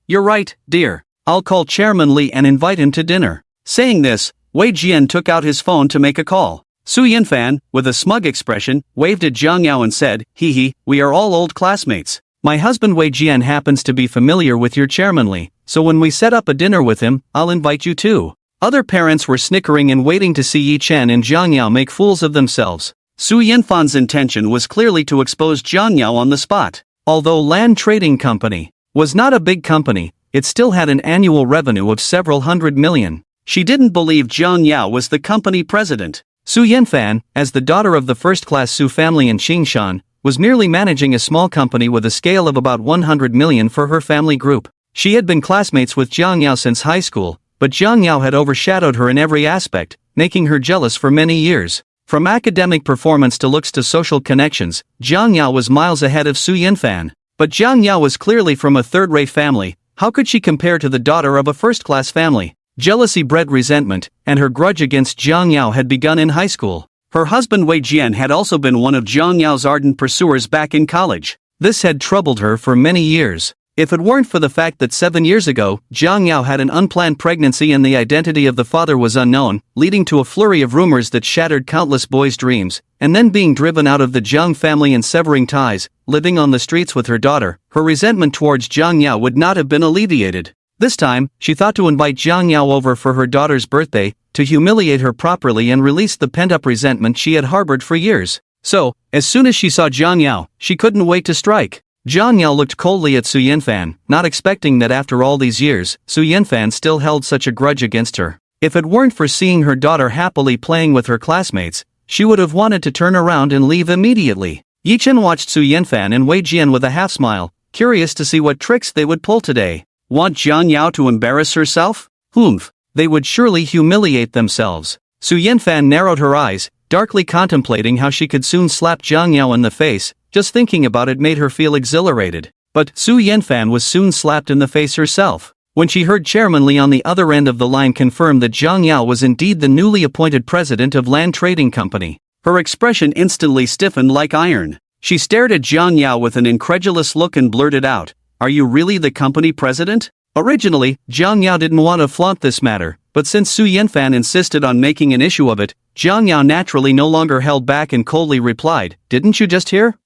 you're right, dear. I'll call Chairman Li and invite him to dinner." Saying this, Wei Jian took out his phone to make a call. Su Yinfan, with a smug expression, waved at Jiang Yao and said, "Hee, we are all old classmates. My husband Wei Jian happens to be familiar with your Chairman Li, so when we set up a dinner with him, I'll invite you too." Other parents were snickering and waiting to see Yi Chen and Jiang Yao make fools of themselves. Su Yinfan's intention was clearly to expose Jiang Yao on the spot. Although Land Trading Company was not a big company, it still had an annual revenue of several hundred million. She didn't believe Jiang Yao was the company president. Su Yinfan, as the daughter of the first-class Su family in Qingshan, was merely managing a small company with a scale of about 100 million for her family group. She had been classmates with Jiang Yao since high school, but Jiang Yao had overshadowed her in every aspect, making her jealous for many years. From academic performance to looks to social connections, Jiang Yao was miles ahead of Su Yinfan. But Jiang Yao was clearly from a third-rate family. How could she compare to the daughter of a first-class family? Jealousy bred resentment, and her grudge against Jiang Yao had begun in high school. Her husband Wei Jian had also been one of Jiang Yao's ardent pursuers back in college. This had troubled her for many years. If it weren't for the fact that 7 years ago, Jiang Yao had an unplanned pregnancy and the identity of the father was unknown, leading to a flurry of rumors that shattered countless boys' dreams, and then being driven out of the Jiang family and severing ties, living on the streets with her daughter, her resentment towards Jiang Yao would not have been alleviated. This time, she thought to invite Jiang Yao over for her daughter's birthday, to humiliate her properly and release the pent-up resentment she had harbored for years. So, as soon as she saw Jiang Yao, she couldn't wait to strike. Jiang Yao looked coldly at Su Yanfan, not expecting that after all these years, Su Yanfan still held such a grudge against her. If it weren't for seeing her daughter happily playing with her classmates, she would have wanted to turn around and leave immediately. Yi Chen watched Su Yanfan and Wei Jian with a half-smile, curious to see what tricks they would pull today. Want Jiang Yao to embarrass herself? Humph, they would surely humiliate themselves. Su Yanfan narrowed her eyes, darkly contemplating how she could soon slap Jiang Yao in the face. Just thinking about it made her feel exhilarated. But Su Yanfan was soon slapped in the face herself. When she heard Chairman Li on the other end of the line confirm that Jiang Yao was indeed the newly appointed president of Land Trading Company, her expression instantly stiffened like iron. She stared at Jiang Yao with an incredulous look and blurted out, "Are you really the company president?" Originally, Jiang Yao didn't want to flaunt this matter, but since Su Yanfan insisted on making an issue of it, Jiang Yao naturally no longer held back and coldly replied, "Didn't you just hear?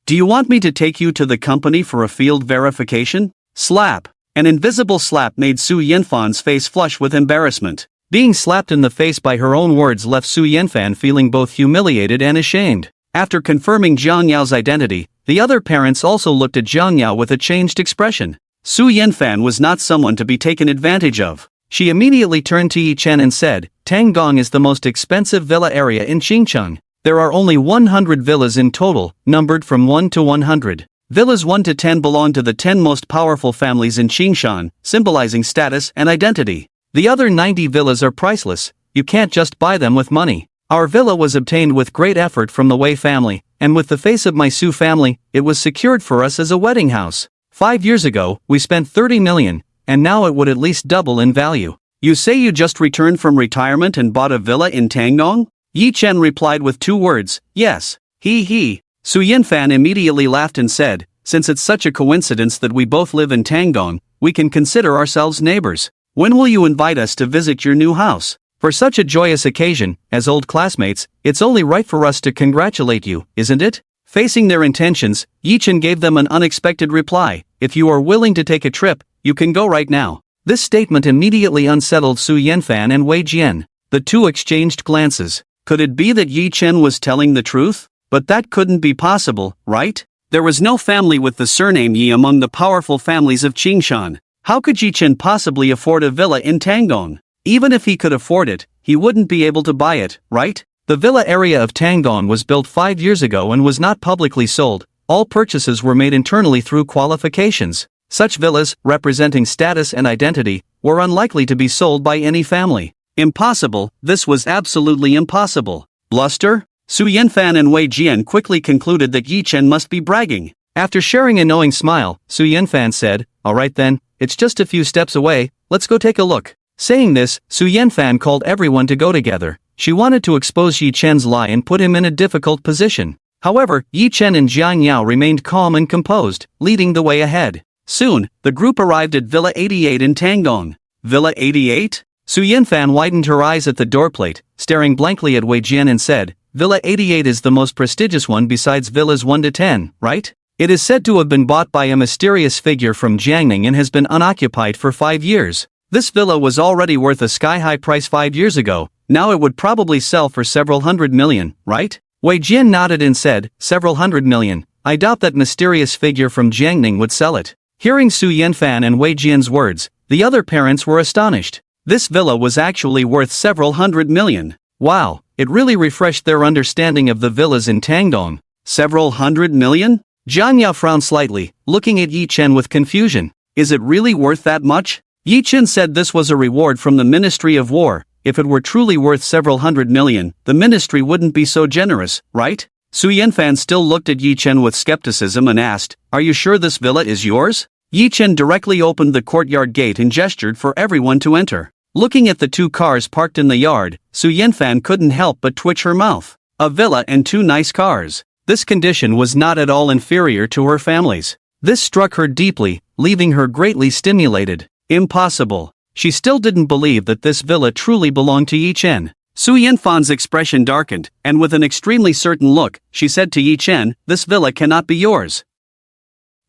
Do you want me to take you to the company for a field verification?" Slap. An invisible slap made Su Yanfan's face flush with embarrassment. Being slapped in the face by her own words left Su Yanfan feeling both humiliated and ashamed. After confirming Jiang Yao's identity, the other parents also looked at Jiang Yao with a changed expression. Su Yanfan was not someone to be taken advantage of. She immediately turned to Yi Chen and said, "Tanggong is the most expensive villa area in Xincheng. There are only 100 villas in total, numbered from 1 to 100. Villas 1 to 10 belong to the 10 most powerful families in Qingshan, symbolizing status and identity. The other 90 villas are priceless, you can't just buy them with money. Our villa was obtained with great effort from the Wei family, and with the face of my Su family, it was secured for us as a wedding house. 5 years ago, we spent 30 million, and now it would at least double in value." You say you just returned from retirement and bought a villa in Tanggong? Yi Chen replied with 2 words, "Yes." He. Su Yanfan immediately laughed and said, "Since it's such a coincidence that we both live in Tanggong, we can consider ourselves neighbors. When will you invite us to visit your new house? For such a joyous occasion, as old classmates, it's only right for us to congratulate you, isn't it?" Facing their intentions, Yi Chen gave them an unexpected reply, "If you are willing to take a trip, you can go right now." This statement immediately unsettled Su Yanfan and Wei Jian. The two exchanged glances. Could it be that Yi Chen was telling the truth? But that couldn't be possible, right? There was no family with the surname Yi among the powerful families of Qingshan. How could Yi Chen possibly afford a villa in Tanggong? Even if he could afford it, he wouldn't be able to buy it, right? The villa area of Tanggong was built 5 years ago and was not publicly sold. All purchases were made internally through qualifications. Such villas, representing status and identity, were unlikely to be sold by any family. Impossible, this was absolutely impossible. Bluster? Su Yanfan and Wei Jian quickly concluded that Yi Chen must be bragging. After sharing a knowing smile, Su Yanfan said, "All right then, it's just a few steps away, let's go take a look." Saying this, Su Yanfan called everyone to go together. She wanted to expose Yi Chen's lie and put him in a difficult position. However, Yi Chen and Jiang Yao remained calm and composed, leading the way ahead. Soon, the group arrived at Villa 88 in Tanggong. Villa 88? Su Yanfan widened her eyes at the doorplate, staring blankly at Wei Jian and said, "Villa 88 is the most prestigious one besides villas 1 to 10, right? It is said to have been bought by a mysterious figure from Jiangning and has been unoccupied for 5 years. This villa was already worth a sky-high price 5 years ago, now it would probably sell for several hundred million, right?" Wei Jian nodded and said, "Several hundred million. I doubt that mysterious figure from Jiangning would sell it." Hearing Su Yanfan and Wei Jian's words, the other parents were astonished. This villa was actually worth several hundred million. Wow, it really refreshed their understanding of the villas in Tanggong. Several hundred million? Jiang Yao frowned slightly, looking at Yi Chen with confusion. Is it really worth that much? Yi Chen said this was a reward from the Ministry of War. If it were truly worth several hundred million, the ministry wouldn't be so generous, right? Su Yanfan still looked at Yi Chen with skepticism and asked, "Are you sure this villa is yours?" Yi Chen directly opened the courtyard gate and gestured for everyone to enter. Looking at the 2 cars parked in the yard, Su Yanfan couldn't help but twitch her mouth. A villa and 2 nice cars. This condition was not at all inferior to her family's. This struck her deeply, leaving her greatly stimulated. Impossible. She still didn't believe that this villa truly belonged to Yi Chen. Su Yanfan's expression darkened, and with an extremely certain look, she said to Yi Chen, "This villa cannot be yours.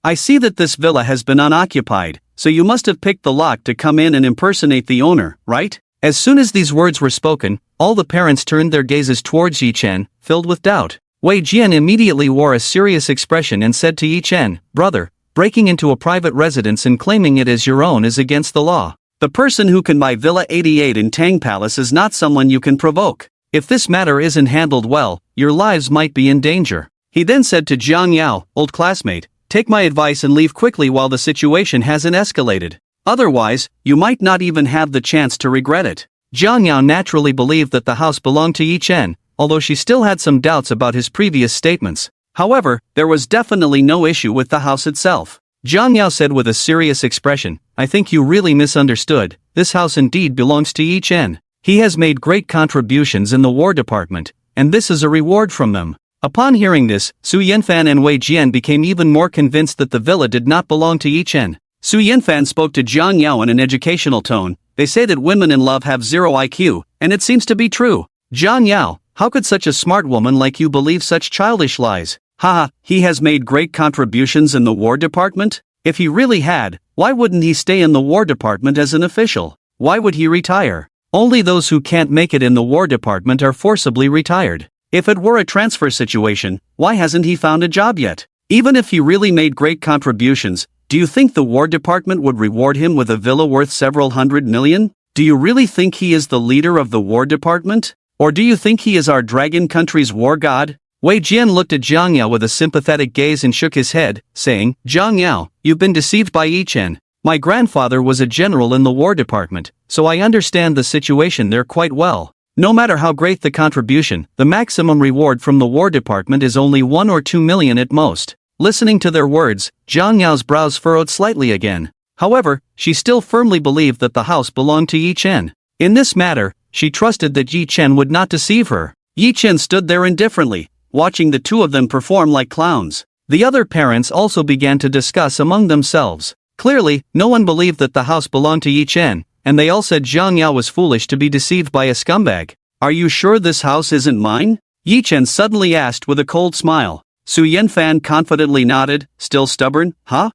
I see that this villa has been unoccupied, so you must have picked the lock to come in and impersonate the owner, right? As soon as these words were spoken, all the parents turned their gazes towards Yi Chen, filled with doubt. Wei Jian immediately wore a serious expression and said to Yi Chen, "Brother, breaking into a private residence and claiming it as your own is against the law. The person who can buy Villa 88 in Tang Palace is not someone you can provoke. If this matter isn't handled well, your lives might be in danger." He then said to Jiang Yao, "Old classmate, take my advice and leave quickly while the situation hasn't escalated. Otherwise, you might not even have the chance to regret it." Jiang Yao naturally believed that the house belonged to Yi Chen, although she still had some doubts about his previous statements. However, there was definitely no issue with the house itself. Jiang Yao said with a serious expression, "I think you really misunderstood. This house indeed belongs to Yi Chen. He has made great contributions in the War Department, and this is a reward from them." Upon hearing this, Su Yanfan and Wei Jian became even more convinced that the villa did not belong to Yi Chen. Su Yanfan spoke to Jiang Yao in an educational tone. "They say that women in love have zero IQ, and it seems to be true. Jiang Yao, how could such a smart woman like you believe such childish lies?" Haha, he has made great contributions in the War Department? If he really had, why wouldn't he stay in the War Department as an official? Why would he retire? Only those who can't make it in the War Department are forcibly retired. If it were a transfer situation, why hasn't he found a job yet? Even if he really made great contributions, do you think the War Department would reward him with a villa worth several hundred million? Do you really think he is the leader of the War Department? Or do you think he is our dragon country's war god? Wei Jian looked at Jiang Yao with a sympathetic gaze and shook his head, saying, "Jiang Yao, you've been deceived by Yi Chen. My grandfather was a general in the War Department, so I understand the situation there quite well. No matter how great the contribution, the maximum reward from the War Department is only 1 or 2 million at most." Listening to their words, Jiang Yao's brows furrowed slightly again. However, she still firmly believed that the house belonged to Yi Chen. In this matter, she trusted that Yi Chen would not deceive her. Yi Chen stood there indifferently, watching the two of them perform like clowns. The other parents also began to discuss among themselves. Clearly, no one believed that the house belonged to Yi Chen, and they all said Jiang Yao was foolish to be deceived by a scumbag. "Are you sure this house isn't mine?" Yi Chen suddenly asked with a cold smile. Su Yanfan confidently nodded, still stubborn. "Huh?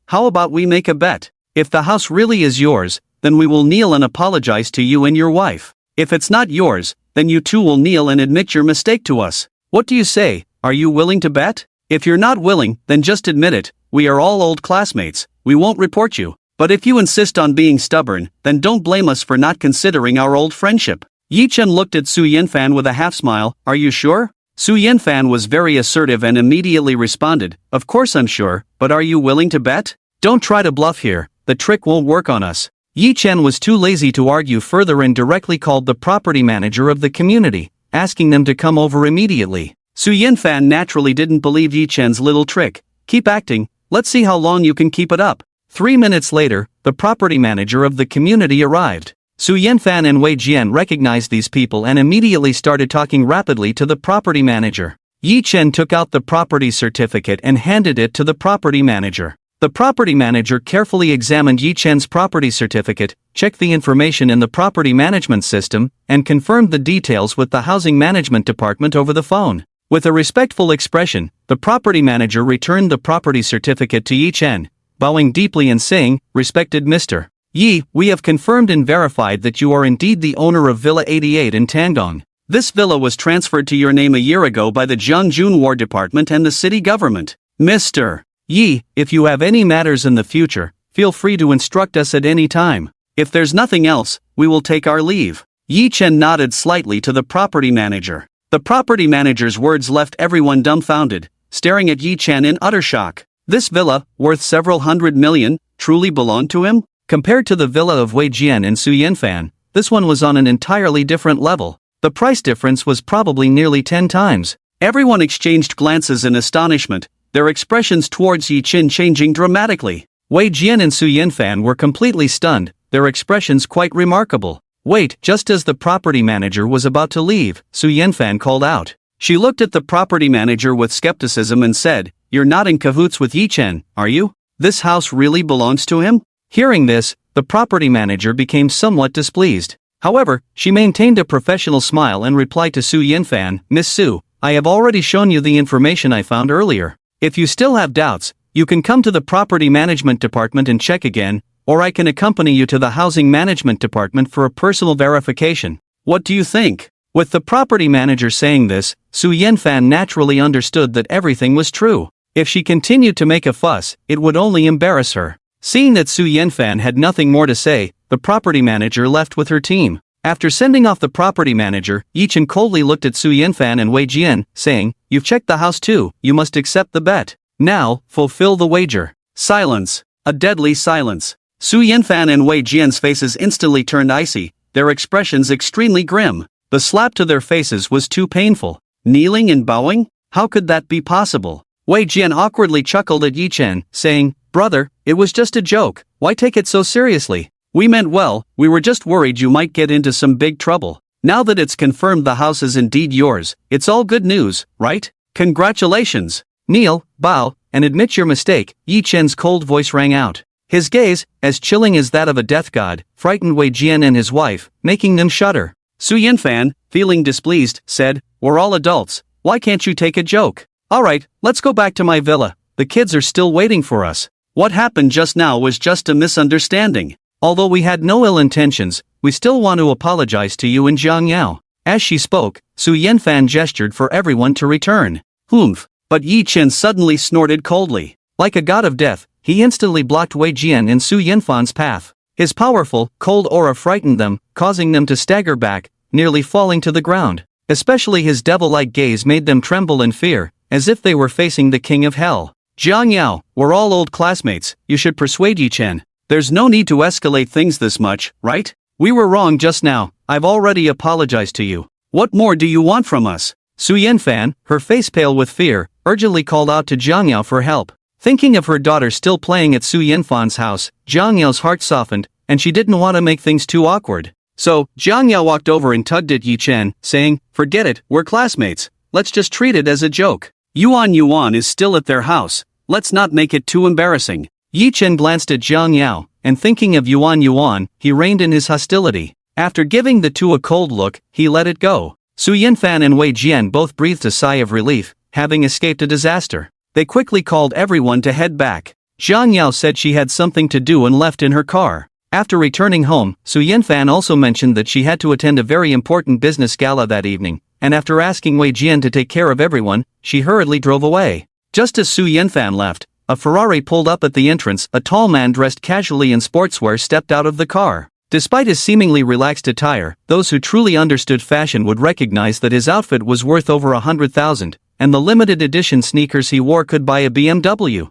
How about we make a bet? If the house really is yours, then we will kneel and apologize to you and your wife. If it's not yours, then you two will kneel and admit your mistake to us. What do you say? Are you willing to bet? If you're not willing, then just admit it. We are all old classmates. We won't report you. But if you insist on being stubborn, then don't blame us for not considering our old friendship." Yi Chen looked at Su Yanfan with a half smile. "Are you sure?" Su Yanfan was very assertive and immediately responded, "Of course I'm sure, but are you willing to bet? Don't try to bluff here, the trick won't work on us." Yi Chen was too lazy to argue further and directly called the property manager of the community, asking them to come over immediately. Su Yanfan naturally didn't believe Yi Chen's little trick. "Keep acting, let's see how long you can keep it up." 3 minutes later, the property manager of the community arrived. Su Yanfan and Wei Jian recognized these people and immediately started talking rapidly to the property manager. Yi Chen took out the property certificate and handed it to the property manager. The property manager carefully examined Yi Chen's property certificate, checked the information in the property management system, and confirmed the details with the housing management department over the phone. With a respectful expression, the property manager returned the property certificate to Yi Chen, bowing deeply and saying, "Respected Mr. Yi, we have confirmed and verified that you are indeed the owner of Villa 88 in Tangdong. This villa was transferred to your name a year ago by the Jiangjun War Department and the city government. Mr. Yi, if you have any matters in the future, feel free to instruct us at any time. If there's nothing else, we will take our leave." Yi Chen nodded slightly to the property manager. The property manager's words left everyone dumbfounded, staring at Yi Chen in utter shock. This villa, worth several hundred million, truly belonged to him? Compared to the villa of Wei Jian and Su Yanfan, this one was on an entirely different level. The price difference was probably nearly 10 times. Everyone exchanged glances in astonishment, their expressions towards Yi Chen changing dramatically. Wei Jian and Su Yanfan were completely stunned, their expressions quite remarkable. "Wait!" Just as the property manager was about to leave, Su Yanfan called out. She looked at the property manager with skepticism and said, "You're not in cahoots with Yi Chen, are you? This house really belongs to him?" Hearing this, the property manager became somewhat displeased. However, she maintained a professional smile and replied to Su Yanfan, "Miss Su, I have already shown you the information I found earlier. If you still have doubts, You can come to the property management department and check again, or I can accompany you to the housing management department for a personal verification. What do you think?" With the property manager saying this, Su Yanfan naturally understood that everything was true. If she continued to make a fuss, it would only embarrass her. Seeing that Su Yanfan had nothing more to say, the property manager left with her team. After sending off the property manager, Yi Chen coldly looked at Su Yanfan and Wei Jian, saying, "You've checked the house too, you must accept the bet. Now, fulfill the wager." Silence. A deadly silence. Su Yanfan and Wei Jian's faces instantly turned icy, their expressions extremely grim. The slap to their faces was too painful. Kneeling and bowing? How could that be possible? Wei Jian awkwardly chuckled at Yi Chen, saying, "Brother, it was just a joke, why take it so seriously? We meant well, we were just worried you might get into some big trouble. Now that it's confirmed the house is indeed yours, it's all good news, right? Congratulations. Kneel, bow, and admit your mistake," Yi Chen's cold voice rang out. His gaze, as chilling as that of a death god, frightened Wei Jian and his wife, making them shudder. Su Yanfan, feeling displeased, said, "We're all adults, why can't you take a joke? Alright, let's go back to my villa, the kids are still waiting for us. What happened just now was just a misunderstanding. Although we had no ill intentions, we still want to apologize to you and Zhang Yao." As she spoke, Su Yanfan gestured for everyone to return. Humph. But Yi Chen suddenly snorted coldly. Like a god of death, he instantly blocked Wei Jian and Su Yanfan's path. His powerful, cold aura frightened them, causing them to stagger back, nearly falling to the ground. Especially his devil-like gaze made them tremble in fear, as if they were facing the king of hell. "Zhang Yao, we're all old classmates, you should persuade Yi Chen. There's no need to escalate things this much, right? We were wrong just now, I've already apologized to you. What more do you want from us?" Su Yanfan, her face pale with fear, urgently called out to Zhang Yao for help. Thinking of her daughter still playing at Su Yanfan's house, Zhang Yao's heart softened, and she didn't want to make things too awkward. So, Zhang Yao walked over and tugged at Yi Chen, saying, "Forget it, we're classmates, let's just treat it as a joke. Yuan is still at their house, let's not make it too embarrassing." Yi Chen glanced at Zhang Yao, and thinking of Yuan, he reined in his hostility. After giving the two a cold look, he let it go. Su Yanfan and Wei Jian both breathed a sigh of relief, having escaped a disaster. They quickly called everyone to head back. Zhang Yao said she had something to do and left in her car. After returning home, Su Yanfan also mentioned that she had to attend a very important business gala that evening, and after asking Wei Jian to take care of everyone, she hurriedly drove away. Just as Su Yanfan left, a Ferrari pulled up at the entrance. A tall man dressed casually in sportswear stepped out of the car. Despite his seemingly relaxed attire, those who truly understood fashion would recognize that his outfit was worth over 100,000, and the limited edition sneakers he wore could buy a BMW.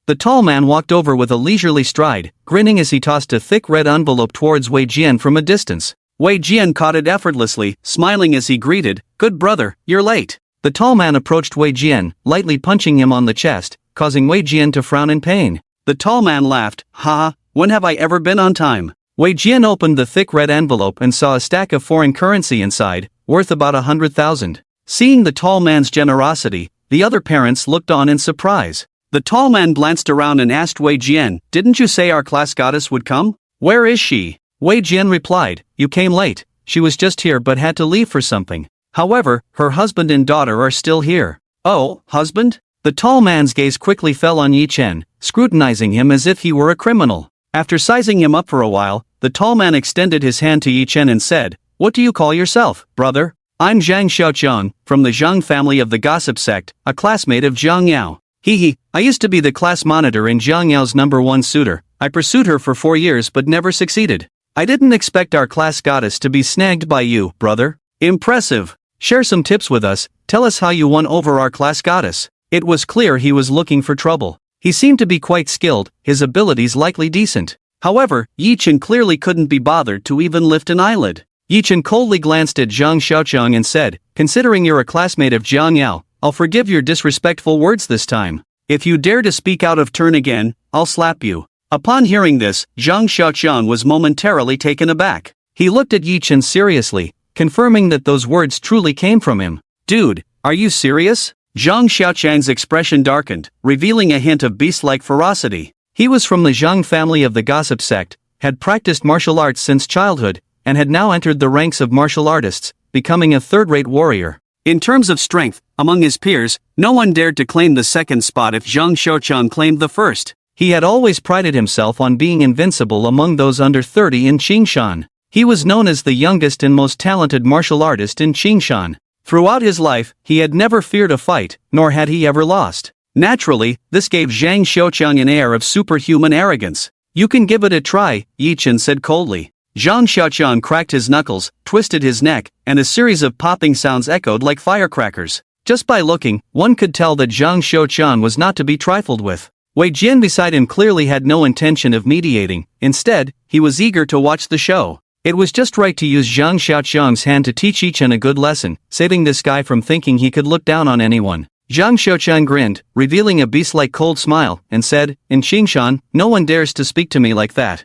The tall man walked over with a leisurely stride, grinning as he tossed a thick red envelope towards Wei Jian from a distance. Wei Jian caught it effortlessly, smiling as he greeted, "Good brother, you're late." The tall man approached Wei Jian, lightly punching him on the chest, causing Wei Jian to frown in pain. The tall man laughed, "Ha, when have I ever been on time?" Wei Jian opened the thick red envelope and saw a stack of foreign currency inside, worth about 100,000. Seeing the tall man's generosity, the other parents looked on in surprise. The tall man glanced around and asked Wei Jian, "Didn't you say our class goddess would come? Where is she?" Wei Jian replied, "You came late, she was just here but had to leave for something. However, her husband and daughter are still here." "Oh, husband?" The tall man's gaze quickly fell on Yi Chen, scrutinizing him as if he were a criminal. After sizing him up for a while, the tall man extended his hand to Yi Chen and said, "What do you call yourself, brother?" "I'm Zhang Xiaoqiang, from the Zhang family of the gossip sect, a classmate of Zhang Yao. I used to be the class monitor and Zhang Yao's #1 suitor. I pursued her for 4 years but never succeeded. I didn't expect our class goddess to be snagged by you, brother." "Impressive. Share some tips with us, tell us how you won over our class goddess." It was clear he was looking for trouble. He seemed to be quite skilled, his abilities likely decent. However, Yi Chen clearly couldn't be bothered to even lift an eyelid. Yi Chen coldly glanced at Zhang Xiaoqiang and said, "Considering you're a classmate of Zhang Yao, I'll forgive your disrespectful words this time. If you dare to speak out of turn again, I'll slap you." Upon hearing this, Zhang Xiaoqiang was momentarily taken aback. He looked at Yi Chen seriously, confirming that those words truly came from him. "Dude, are you serious?" Zhang Xiaoqiang's expression darkened, revealing a hint of beast-like ferocity. He was from the Zhang family of the gossip sect, had practiced martial arts since childhood, and had now entered the ranks of martial artists, becoming a third-rate warrior. In terms of strength, Among his peers, no one dared to claim the second spot if Zhang Xiaoqiang claimed the first. He had always prided himself on being invincible among those under 30 in Qingshan. He was known as the youngest and most talented martial artist in Qingshan. Throughout his life, he had never feared a fight, nor had he ever lost. Naturally, this gave Zhang Xiaoqiang an air of superhuman arrogance. "You can give it a try," Yi Chen said coldly. Zhang Xiaoqiang cracked his knuckles, twisted his neck, and a series of popping sounds echoed like firecrackers. Just by looking, one could tell that Zhang Xiaoqiang was not to be trifled with. Wei Jian beside him clearly had no intention of mediating. Instead, he was eager to watch the show. It was just right to use Zhang Xiaoqiang's hand to teach Yi Chen a good lesson, saving this guy from thinking he could look down on anyone. Zhang Xiaoqiang grinned, revealing a beast-like cold smile, and said, "In Qingshan, no one dares to speak to me like that."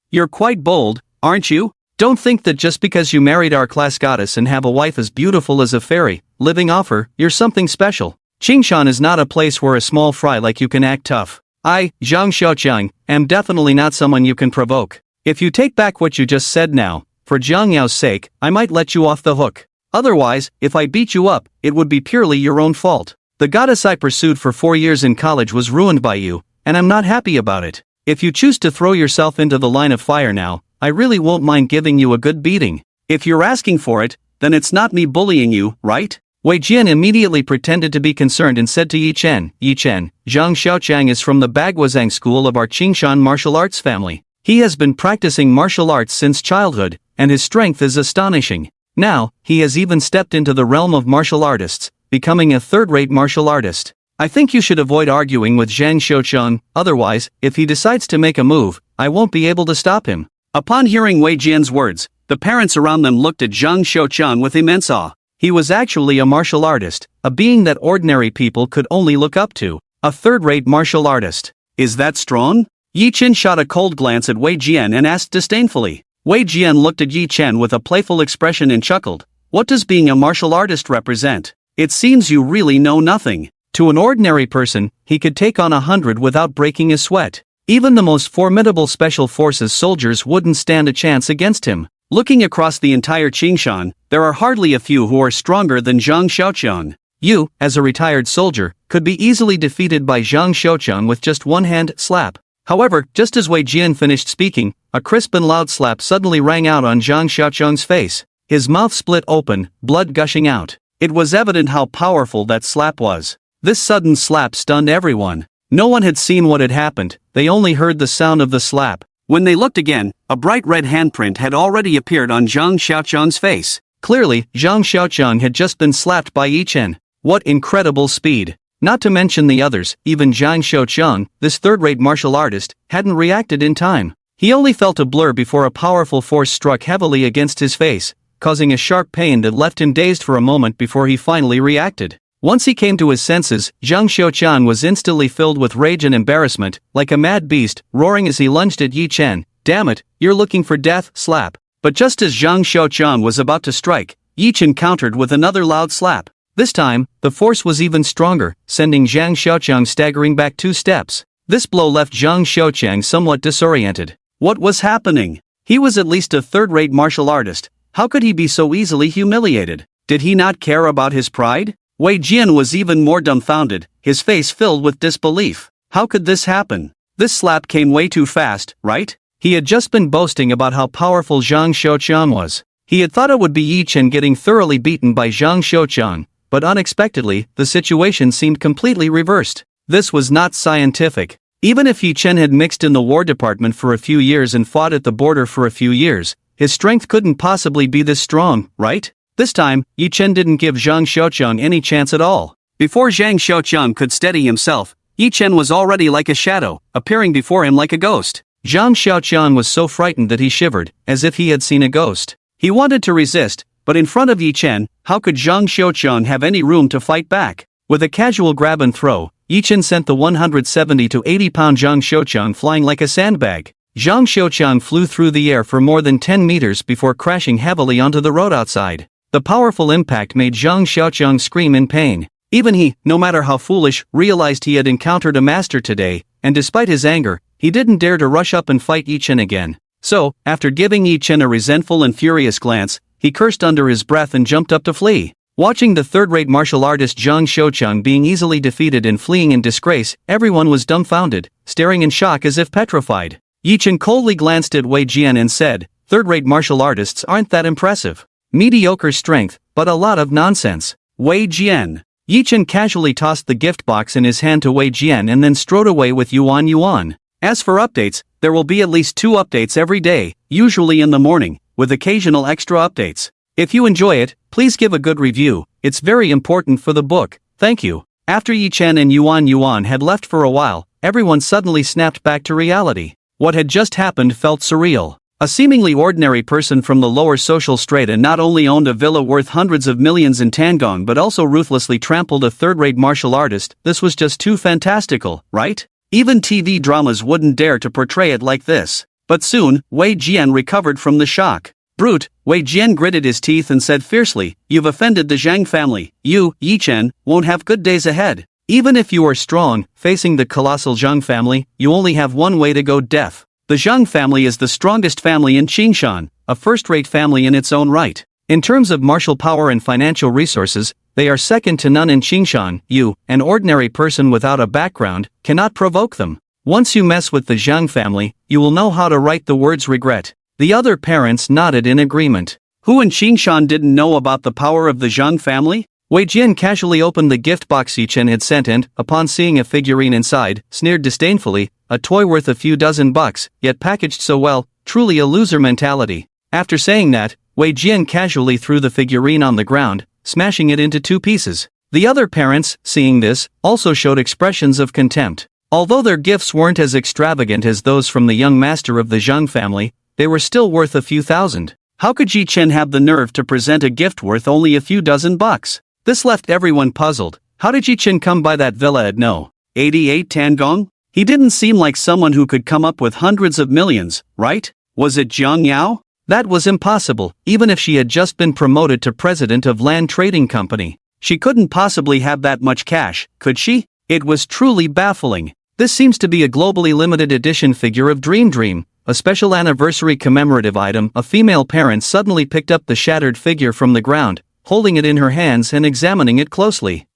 "You're quite bold, aren't you? Don't think that just because you married our class goddess and have a wife as beautiful as a fairy, living off her, you're something special. Qingshan is not a place where a small fry like you can act tough. I, Zhang Xiaoqiang, am definitely not someone you can provoke. If you take back what you just said now, for Jiang Yao's sake, I might let you off the hook. Otherwise, if I beat you up, it would be purely your own fault. The goddess I pursued for 4 years in college was ruined by you, and I'm not happy about it. If you choose to throw yourself into the line of fire now, I really won't mind giving you a good beating. If you're asking for it, then it's not me bullying you, right?" Wei Jian immediately pretended to be concerned and said to Yi Chen, "Zhang Xiaoqiang is from the Baguazhang school of our Qingshan martial arts family. He has been practicing martial arts since childhood, and his strength is astonishing. Now, he has even stepped into the realm of martial artists, becoming a third-rate martial artist. I think you should avoid arguing with Zhang Xiaoqiang, otherwise, if he decides to make a move, I won't be able to stop him." Upon hearing Wei Jian's words, the parents around them looked at Zhang Xiaoqiang with immense awe. He was actually a martial artist, a being that ordinary people could only look up to. A third-rate martial artist. Is that strong? Yi Chen shot a cold glance at Wei Jian and asked disdainfully. Wei Jian looked at Yi Chen with a playful expression and chuckled. "What does being a martial artist represent? It seems you really know nothing." To an ordinary person, he could take on 100 without breaking a sweat. Even the most formidable special forces soldiers wouldn't stand a chance against him. Looking across the entire Qingshan, there are hardly a few who are stronger than Zhang Xiaoqiang. You, as a retired soldier, could be easily defeated by Zhang Xiaoqiang with just one hand slap. However, just as Wei Jian finished speaking, a crisp and loud slap suddenly rang out on Zhang Xiaoqiang's face. His mouth split open, blood gushing out. It was evident how powerful that slap was. This sudden slap stunned everyone. No one had seen what had happened, they only heard the sound of the slap. When they looked again, a bright red handprint had already appeared on Zhang Xiaoqiang's face. Clearly, Zhang Xiaoqiang had just been slapped by Yi Chen. What incredible speed! Not to mention the others, even Zhang Xiaoqiang, this third-rate martial artist, hadn't reacted in time. He only felt a blur before a powerful force struck heavily against his face, causing a sharp pain that left him dazed for a moment before he finally reacted. Once he came to his senses, Zhang Xiaoqiang was instantly filled with rage and embarrassment, like a mad beast, roaring as he lunged at Yi Chen. "Damn it, you're looking for death, slap." But just as Zhang Xiaoqiang was about to strike, Yi Chen countered with another loud slap. This time, the force was even stronger, sending Zhang Xiaoqiang staggering back 2 steps. This blow left Zhang Xiaoqiang somewhat disoriented. What was happening? He was at least a third-rate martial artist. How could he be so easily humiliated? Did he not care about his pride? Wei Jian was even more dumbfounded, his face filled with disbelief. How could this happen? This slap came way too fast, right? He had just been boasting about how powerful Zhang Xiaoqiang was. He had thought it would be Yi Chen getting thoroughly beaten by Zhang Xiaoqiang, but unexpectedly, the situation seemed completely reversed. This was not scientific. Even if Yi Chen had mixed in the War Department for a few years and fought at the border for a few years, his strength couldn't possibly be this strong, right? This time, Yi Chen didn't give Zhang Xiaoqiang any chance at all. Before Zhang Xiaoqiang could steady himself, Yi Chen was already like a shadow, appearing before him like a ghost. Zhang Xiaoqiang was so frightened that he shivered, as if he had seen a ghost. He wanted to resist, but in front of Yi Chen, how could Zhang Xiaoqiang have any room to fight back? With a casual grab and throw, Yi Chen sent the 170 to 80-pound Zhang Xiaoqiang flying like a sandbag. Zhang Xiaoqiang flew through the air for more than 10 meters before crashing heavily onto the road outside. The powerful impact made Zhang Xiaoqiang scream in pain. Even he, no matter how foolish, realized he had encountered a master today, and despite his anger, he didn't dare to rush up and fight Yi Chen again. So, after giving Yi Chen a resentful and furious glance, he cursed under his breath and jumped up to flee. Watching the third-rate martial artist Zhang Shoucheng being easily defeated and fleeing in disgrace, everyone was dumbfounded, staring in shock as if petrified. Yi Chen coldly glanced at Wei Jian and said, "Third-rate martial artists aren't that impressive. Mediocre strength, but a lot of nonsense." Wei Jian. Yi Chen casually tossed the gift box in his hand to Wei Jian and then strode away with Yuan. As for updates, there will be at least 2 updates every day, usually in the morning, with occasional extra updates. If you enjoy it, please give a good review, it's very important for the book, thank you. After Yi Chen and Yuan had left for a while, everyone suddenly snapped back to reality. What had just happened felt surreal. A seemingly ordinary person from the lower social strata not only owned a villa worth hundreds of millions in Tangong but also ruthlessly trampled a third-rate martial artist. This was just too fantastical, right? Even TV dramas wouldn't dare to portray it like this. But soon, Wei Jian recovered from the shock. "Brute," Wei Jian gritted his teeth and said fiercely, "You've offended the Zhang family. You, Yi Chen, won't have good days ahead. Even if you are strong, facing the colossal Zhang family, you only have one way to go: death. The Zhang family is the strongest family in Qingshan, a first-rate family in its own right. In terms of martial power and financial resources, they are second to none in Qingshan. You, an ordinary person without a background, cannot provoke them. Once you mess with the Zhang family, you will know how to write the words regret." The other parents nodded in agreement. Who in Qingshan didn't know about the power of the Zhang family? Wei Jian casually opened the gift box Yi Chen had sent and, upon seeing a figurine inside, sneered disdainfully, "A toy worth a few dozen bucks, yet packaged so well, truly a loser mentality." After saying that, Wei Jian casually threw the figurine on the ground, smashing it into 2 pieces. The other parents, seeing this, also showed expressions of contempt. Although their gifts weren't as extravagant as those from the young master of the Zhang family, they were still worth a few thousand. How could Yi Chen have the nerve to present a gift worth only a few dozen bucks? This left everyone puzzled. How did Yi Chen come by that villa at No. 88 Tangong? He didn't seem like someone who could come up with hundreds of millions, right? Was it Jiang Yao? That was impossible, even if she had just been promoted to president of Land Trading Company. She couldn't possibly have that much cash, could she? It was truly baffling. This seems to be a globally limited edition figure of Dream, a special anniversary commemorative item. A female parent suddenly picked up the shattered figure from the ground, holding it in her hands and examining it closely.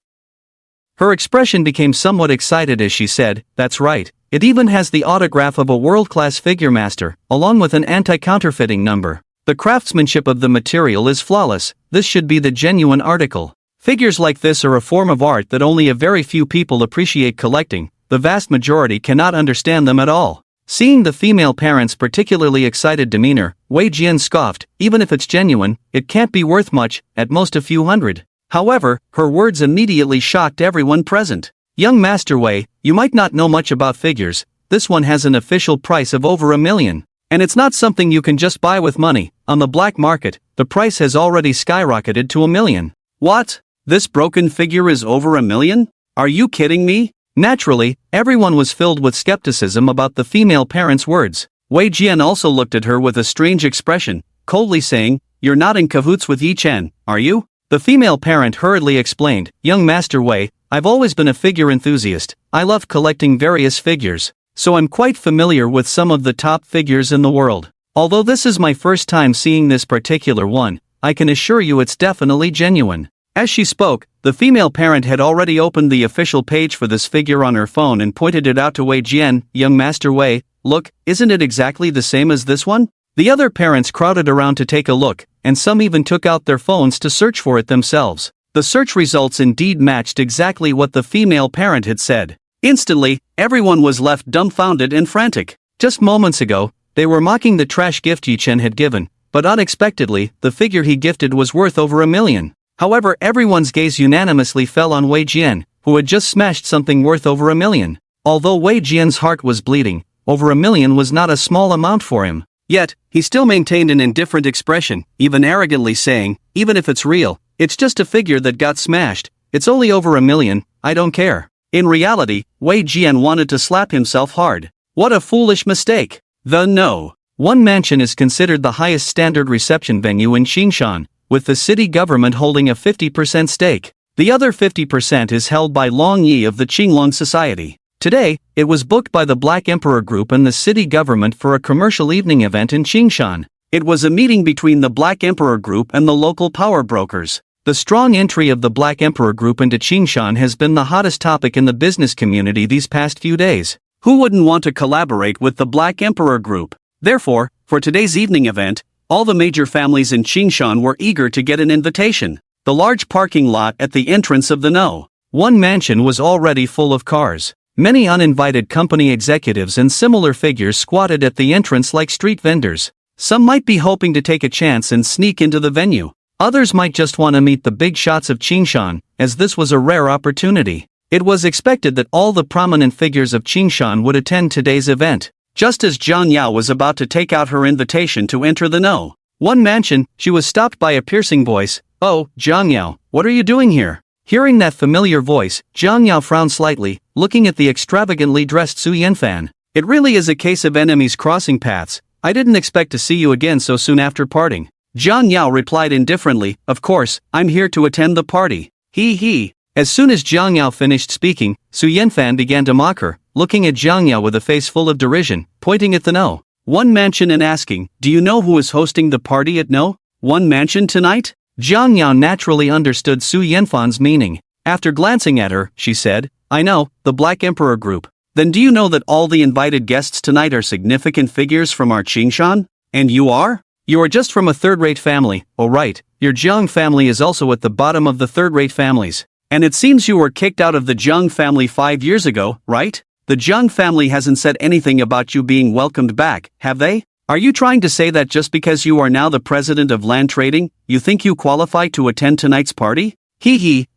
Her expression became somewhat excited as she said, "That's right, it even has the autograph of a world-class figure master, along with an anti-counterfeiting number. The craftsmanship of the material is flawless, this should be the genuine article." Figures like this are a form of art that only a very few people appreciate collecting. The vast majority cannot understand them at all. Seeing the female parent's particularly excited demeanor, Wei Jian scoffed, "Even if it's genuine, it can't be worth much, at most a few hundred." However, her words immediately shocked everyone present. "Young Master Wei, you might not know much about figures, this one has an official price of over $1 million. And it's not something you can just buy with money. On the black market, the price has already skyrocketed to $1 million. What? This broken figure is over $1 million? Are you kidding me? Naturally, everyone was filled with skepticism about the female parent's words. Wei Jian also looked at her with a strange expression, coldly saying, "You're not in cahoots with Yi Chen, are you?" The female parent hurriedly explained, "Young Master Wei, I've always been a figure enthusiast. I love collecting various figures, so I'm quite familiar with some of the top figures in the world. Although this is my first time seeing this particular one, I can assure you it's definitely genuine." As she spoke, the female parent had already opened the official page for this figure on her phone and pointed it out to Wei Jian. "Young Master Wei, look, isn't it exactly the same as this one?" The other parents crowded around to take a look, and some even took out their phones to search for it themselves. The search results indeed matched exactly what the female parent had said. Instantly, everyone was left dumbfounded and frantic. Just moments ago, they were mocking the trash gift Yi Chen had given, but unexpectedly, the figure he gifted was worth over $1 million. However, everyone's gaze unanimously fell on Wei Jian, who had just smashed something worth over $1 million. Although Wei Jian's heart was bleeding, over $1 million was not a small amount for him. Yet, he still maintained an indifferent expression, even arrogantly saying, "Even if it's real, it's just a figure that got smashed. It's only over $1 million, I don't care." In reality, Wei Jian wanted to slap himself hard. What a foolish mistake. The No. 1 Mansion is considered the highest standard reception venue in Qingshan, with the city government holding a 50% stake. The other 50% is held by Long Yi of the Qinglong Society. Today, it was booked by the Black Emperor Group and the city government for a commercial evening event in Qingshan. It was a meeting between the Black Emperor Group and the local power brokers. The strong entry of the Black Emperor Group into Qingshan has been the hottest topic in the business community these past few days. Who wouldn't want to collaborate with the Black Emperor Group? Therefore, for today's evening event, all the major families in Qingshan were eager to get an invitation. The large parking lot at the entrance of the No. 1 mansion was already full of cars. Many uninvited company executives and similar figures squatted at the entrance like street vendors. Some might be hoping to take a chance and sneak into the venue. Others might just want to meet the big shots of Qingshan, as this was a rare opportunity. It was expected that all the prominent figures of Qingshan would attend today's event. Just as Zhang Yao was about to take out her invitation to enter the No. 1 mansion, she was stopped by a piercing voice. "Oh, Zhang Yao, what are you doing here?" Hearing that familiar voice, Zhang Yao frowned slightly, looking at the extravagantly dressed Su Yanfan. "It really is a case of enemies crossing paths. I didn't expect to see you again so soon after parting." Zhang Yao replied indifferently, "Of course, I'm here to attend the party. He. As soon as Zhang Yao finished speaking, Su Yanfan began to mock her, looking at Zhang Yao with a face full of derision, pointing at the No. 1 mansion and asking, "Do you know who is hosting the party at No. 1 mansion tonight?" Zhang Yao naturally understood Su Yanfan's meaning. After glancing at her, she said, "I know, the Black Emperor Group." "Then do you know that all the invited guests tonight are significant figures from our Qingshan? And you are? You are just from a third-rate family. Oh right, your Jiang family is also at the bottom of the third-rate families. And it seems you were kicked out of the Jiang family 5 years ago, right? The Jiang family hasn't said anything about you being welcomed back, have they? Are you trying to say that just because you are now the president of land trading, you think you qualify to attend tonight's party?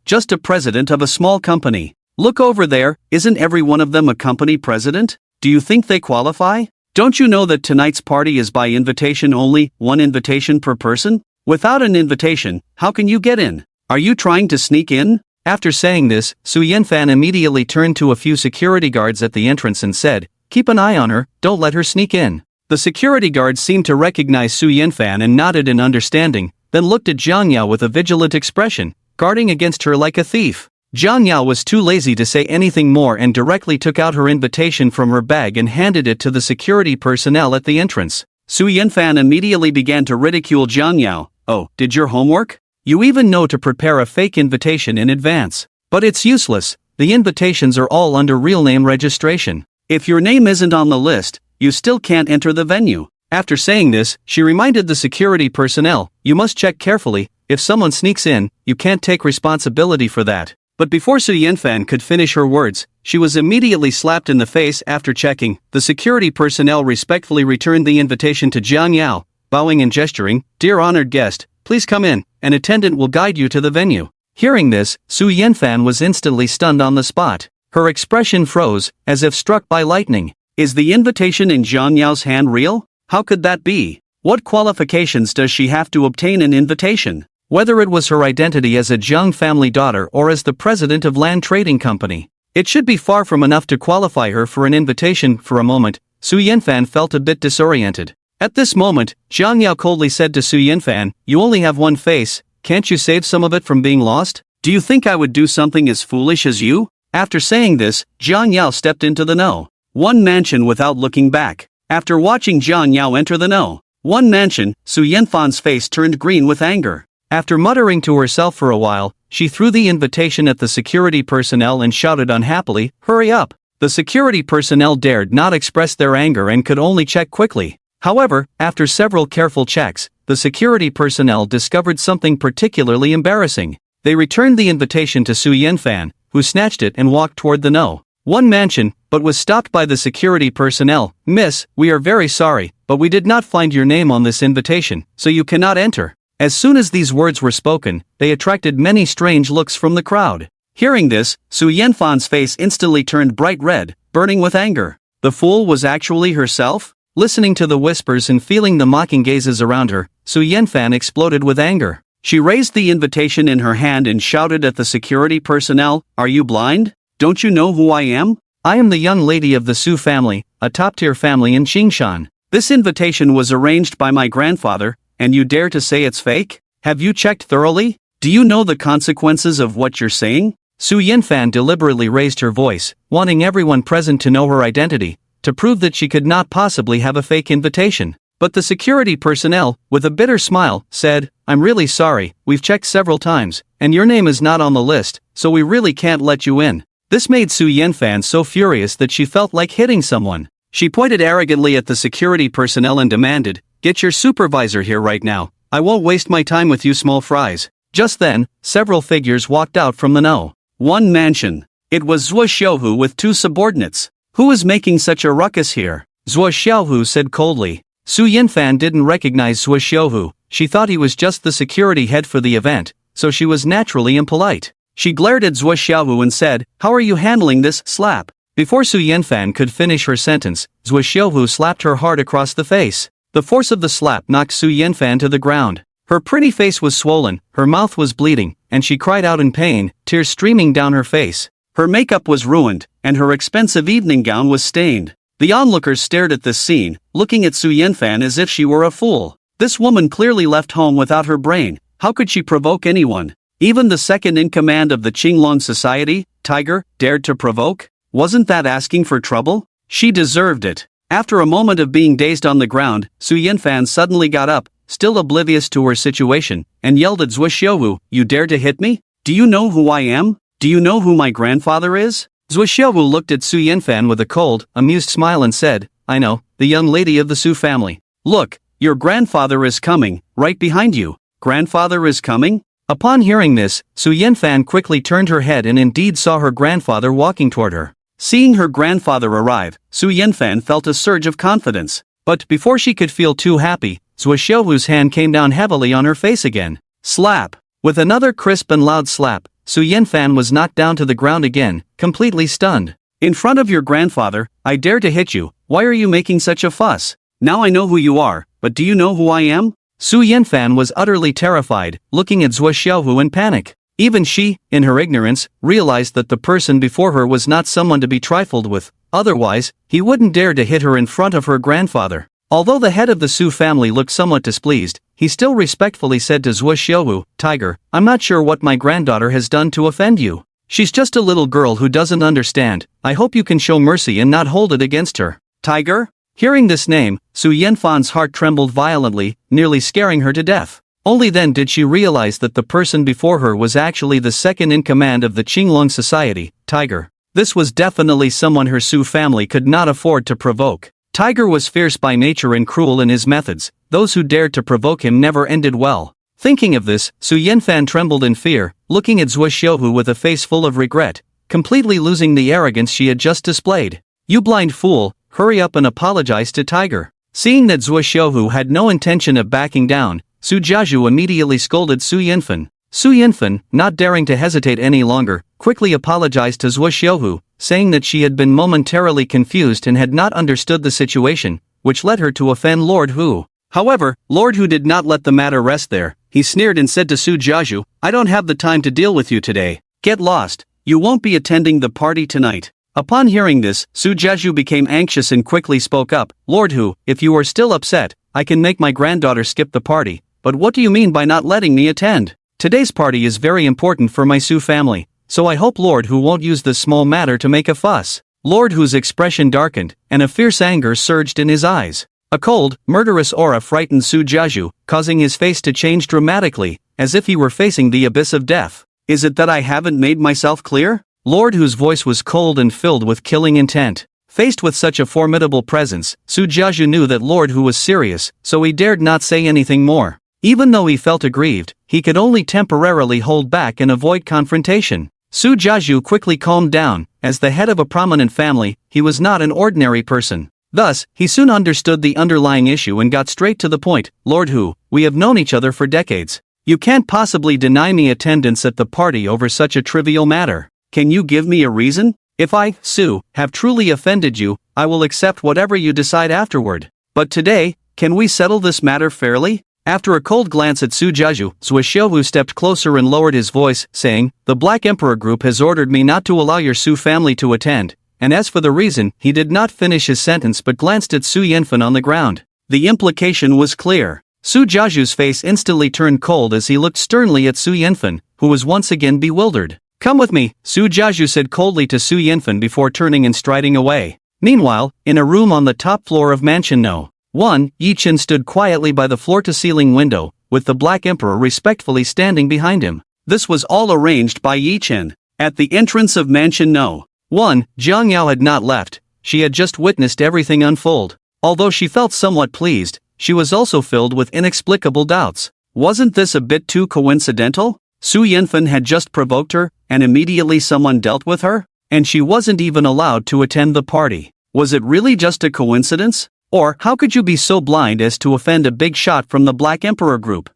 Just a president of a small company. Look over there, isn't every one of them a company president? Do you think they qualify? Don't you know that tonight's party is by invitation only, 1 invitation per person? Without an invitation, how can you get in? Are you trying to sneak in?" After saying this, Su Yanfan immediately turned to a few security guards at the entrance and said, "Keep an eye on her, don't let her sneak in." The security guards seemed to recognize Su Yanfan and nodded in understanding, then looked at Zhang Yao with a vigilant expression, guarding against her like a thief. Zhang Yao was too lazy to say anything more and directly took out her invitation from her bag and handed it to the security personnel at the entrance. Su Yanfan immediately began to ridicule Zhang Yao. "Oh, did your homework? You even know to prepare a fake invitation in advance. But it's useless, the invitations are all under real name registration. If your name isn't on the list, you still can't enter the venue." After saying this, she reminded the security personnel, "You must check carefully, if someone sneaks in, you can't take responsibility for that." But before Su Yanfan could finish her words, she was immediately slapped in the face. After checking, the security personnel respectfully returned the invitation to Zhang Yao, bowing and gesturing, "Dear honored guest, please come in, an attendant will guide you to the venue." Hearing this, Su Yanfan was instantly stunned on the spot. Her expression froze, as if struck by lightning. Is the invitation in Zhang Yao's hand real? How could that be? What qualifications does she have to obtain an invitation? Whether it was her identity as a Jiang family daughter or as the president of land trading company, it should be far from enough to qualify her for an invitation. For a moment, Su Yanfan felt a bit disoriented. At this moment, Zhang Yao coldly said to Su Yanfan, "You only have one face, can't you save some of it from being lost? Do you think I would do something as foolish as you?" After saying this, Zhang Yao stepped into the No. 1 mansion without looking back. After watching Zhang Yao enter the No. 1 mansion, Su Yanfan's face turned green with anger. After muttering to herself for a while, she threw the invitation at the security personnel and shouted unhappily, "Hurry up!" The security personnel dared not express their anger and could only check quickly. However, after several careful checks, the security personnel discovered something particularly embarrassing. They returned the invitation to Su Yanfan, who snatched it and walked toward the No. 1 mansion, but was stopped by the security personnel. "Miss, we are very sorry, but we did not find your name on this invitation, so you cannot enter." As soon as these words were spoken, they attracted many strange looks from the crowd. Hearing this, Su Yanfan's face instantly turned bright red, burning with anger. The fool was actually herself? Listening to the whispers and feeling the mocking gazes around her, Su Yanfan exploded with anger. She raised the invitation in her hand and shouted at the security personnel, "Are you blind? Don't you know who I am? I am the young lady of the Su family, a top-tier family in Qingshan. This invitation was arranged by my grandfather, and you dare to say it's fake? Have you checked thoroughly? Do you know the consequences of what you're saying?" Su Yanfan deliberately raised her voice, wanting everyone present to know her identity, to prove that she could not possibly have a fake invitation. But the security personnel, with a bitter smile, said, I'm really sorry, we've checked several times, and your name is not on the list, so we really can't let you in. This made Su Yanfan so furious that she felt like hitting someone. She pointed arrogantly at the security personnel and demanded, "Get your supervisor here right now. I won't waste my time with you small fries." Just then, several figures walked out from the No. 1 mansion. It was Zhuo Xiaohu with 2 subordinates. "Who is making such a ruckus here?" Zhuo Xiaohu said coldly. Su Yanfan didn't recognize Zhuo Xiaohu. She thought he was just the security head for the event, so she was naturally impolite. She glared at Zhuo Xiaohu and said, "How are you handling this slap?" Before Su Yanfan could finish her sentence, Zhuo Xiaohu slapped her hard across the face. The force of the slap knocked Su Yanfan to the ground. Her pretty face was swollen, her mouth was bleeding, and she cried out in pain, tears streaming down her face. Her makeup was ruined, and her expensive evening gown was stained. The onlookers stared at this scene, looking at Su Yanfan as if she were a fool. This woman clearly left home without her brain. How could she provoke anyone? Even the second in command of the Qinglong Society, Tiger, dared to provoke? Wasn't that asking for trouble? She deserved it. After a moment of being dazed on the ground, Su Yanfan suddenly got up, still oblivious to her situation, and yelled at Zhuo Xiaohu, "You dare to hit me? Do you know who I am? Do you know who my grandfather is?" Zhuo Xiaohu looked at Su Yanfan with a cold, amused smile and said, "I know, the young lady of the Su family. Look, your grandfather is coming, right behind you." "Grandfather is coming?" Upon hearing this, Su Yanfan quickly turned her head and indeed saw her grandfather walking toward her. Seeing her grandfather arrive, Su Yanfan felt a surge of confidence. But before she could feel too happy, Zhuo Xiaohu's hand came down heavily on her face again. Slap! With another crisp and loud slap, Su Yanfan was knocked down to the ground again, completely stunned. "In front of your grandfather, I dare to hit you. Why are you making such a fuss? Now I know who you are, but do you know who I am?" Su Yanfan was utterly terrified, looking at Zhuo Xiaohu in panic. Even she, in her ignorance, realized that the person before her was not someone to be trifled with, otherwise, he wouldn't dare to hit her in front of her grandfather. Although the head of the Su family looked somewhat displeased, he still respectfully said to Zhuo Xiaohu, "Tiger, I'm not sure what my granddaughter has done to offend you. She's just a little girl who doesn't understand. I hope you can show mercy and not hold it against her." Tiger? Hearing this name, Su Yanfan's heart trembled violently, nearly scaring her to death. Only then did she realize that the person before her was actually the second in command of the Qinglong Society, Tiger. This was definitely someone her Su family could not afford to provoke. Tiger was fierce by nature and cruel in his methods. Those who dared to provoke him never ended well. Thinking of this, Su Yanfan trembled in fear, looking at Zhuo Xiaohu with a face full of regret, completely losing the arrogance she had just displayed. "You blind fool, hurry up and apologize to Tiger." Seeing that Zhuo Xiaohu had no intention of backing down, Su Jiazhu immediately scolded Su Yanfan. Su Yanfan, not daring to hesitate any longer, quickly apologized to Zhuo Xiaohu, saying that she had been momentarily confused and had not understood the situation, which led her to offend Lord Hu. However, Lord Hu did not let the matter rest there. He sneered and said to Su Jiazhu, "I don't have the time to deal with you today. Get lost. You won't be attending the party tonight." Upon hearing this, Su Jiazhu became anxious and quickly spoke up, "Lord Hu, if you are still upset, I can make my granddaughter skip the party. But what do you mean by not letting me attend? Today's party is very important for my Su family, so I hope Lord Hu won't use this small matter to make a fuss." Lord Hu's expression darkened, and a fierce anger surged in his eyes. A cold, murderous aura frightened Su Jiazhu, causing his face to change dramatically, as if he were facing the abyss of death. "Is it that I haven't made myself clear?" Lord Hu's voice was cold and filled with killing intent. Faced with such a formidable presence, Su Jiazhu knew that Lord Hu was serious, so he dared not say anything more. Even though he felt aggrieved, he could only temporarily hold back and avoid confrontation. Su Jiazhu quickly calmed down. As the head of a prominent family, he was not an ordinary person. Thus, he soon understood the underlying issue and got straight to the point. "Lord Hu, we have known each other for decades. You can't possibly deny me attendance at the party over such a trivial matter. Can you give me a reason? If I, Su, have truly offended you, I will accept whatever you decide afterward. But today, can we settle this matter fairly?" After a cold glance at Su Jiazhu, Zhuo Xiaohu stepped closer and lowered his voice, saying, "The Black Emperor Group has ordered me not to allow your Su family to attend." And as for the reason, he did not finish his sentence but glanced at Su Yanfan on the ground. The implication was clear. Su Jiazhu's face instantly turned cold as he looked sternly at Su Yanfan, who was once again bewildered. "Come with me," Su Jiazhu said coldly to Su Yanfan before turning and striding away. Meanwhile, in a room on the top floor of Mansion No. 1, Yi Chen stood quietly by the floor-to-ceiling window, with the Black Emperor respectfully standing behind him. This was all arranged by Yi Chen. At the entrance of Mansion No. 1, Jiang Yao had not left. She had just witnessed everything unfold. Although she felt somewhat pleased, she was also filled with inexplicable doubts. Wasn't this a bit too coincidental? Su Yanfen had just provoked her, and immediately someone dealt with her? And she wasn't even allowed to attend the party. Was it really just a coincidence? Or, how could you be so blind as to offend a big shot from the Black Emperor group?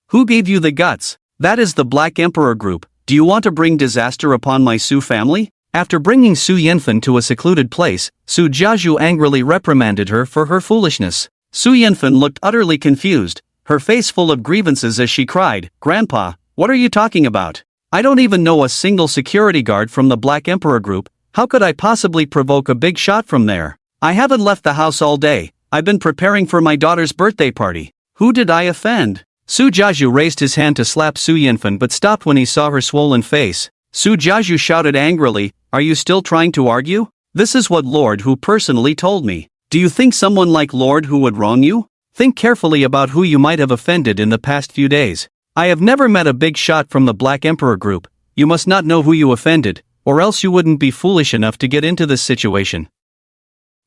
Who gave you the guts? That is the Black Emperor group. Do you want to bring disaster upon my Su family? After bringing Su Yanfen to a secluded place, Su Jiazhu angrily reprimanded her for her foolishness. Su Yanfen looked utterly confused, her face full of grievances as she cried, "Grandpa, what are you talking about? I don't even know a single security guard from the Black Emperor group. How could I possibly provoke a big shot from there? I haven't left the house all day. I've been preparing for my daughter's birthday party. Who did I offend?" Su Jiazhu raised his hand to slap Su Yanfen but stopped when he saw her swollen face. Su Jiazhu shouted angrily, "Are you still trying to argue? This is what Lord Hu personally told me. Do you think someone like Lord Hu would wrong you? Think carefully about who you might have offended in the past few days. I have never met a big shot from the Black Emperor group. You must not know who you offended, or else you wouldn't be foolish enough to get into this situation.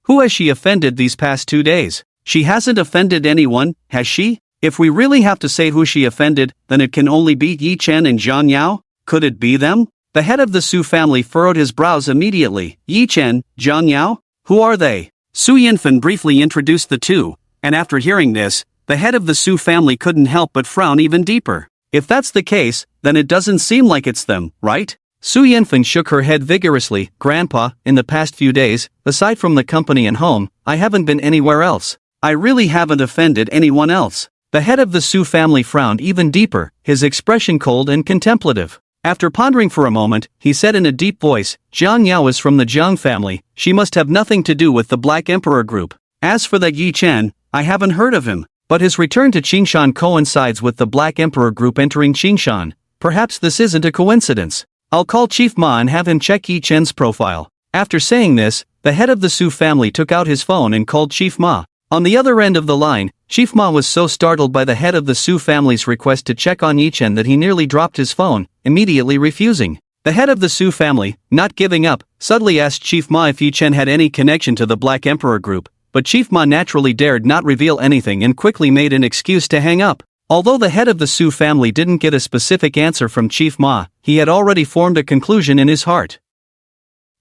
Who has she offended these past 2 days? She hasn't offended anyone, has she? If we really have to say who she offended, then it can only be Yi Chen and Jiang Yao? Could it be them?" The head of the Su family furrowed his brows immediately. "Yi Chen, Jiang Yao? Who are they?" Su Yanfen briefly introduced the two, and after hearing this, the head of the Su family couldn't help but frown even deeper. If that's the case, then it doesn't seem like it's them, right? Su Yanfen shook her head vigorously. "Grandpa, in the past few days, aside from the company and home, I haven't been anywhere else. I really haven't offended anyone else." The head of the Su family frowned even deeper, his expression cold and contemplative. After pondering for a moment, he said in a deep voice, "Jiang Yao is from the Jiang family. She must have nothing to do with the Black Emperor group. As for that Yi Chen, I haven't heard of him, but his return to Qingshan coincides with the Black Emperor group entering Qingshan. Perhaps this isn't a coincidence. I'll call Chief Ma and have him check Yi Chen's profile." After saying this, the head of the Su family took out his phone and called Chief Ma. On the other end of the line, Chief Ma was so startled by the head of the Su family's request to check on Yi Chen that he nearly dropped his phone, immediately refusing. The head of the Su family, not giving up, subtly asked Chief Ma if Yi Chen had any connection to the Black Emperor group, but Chief Ma naturally dared not reveal anything and quickly made an excuse to hang up. Although the head of the Su family didn't get a specific answer from Chief Ma, he had already formed a conclusion in his heart.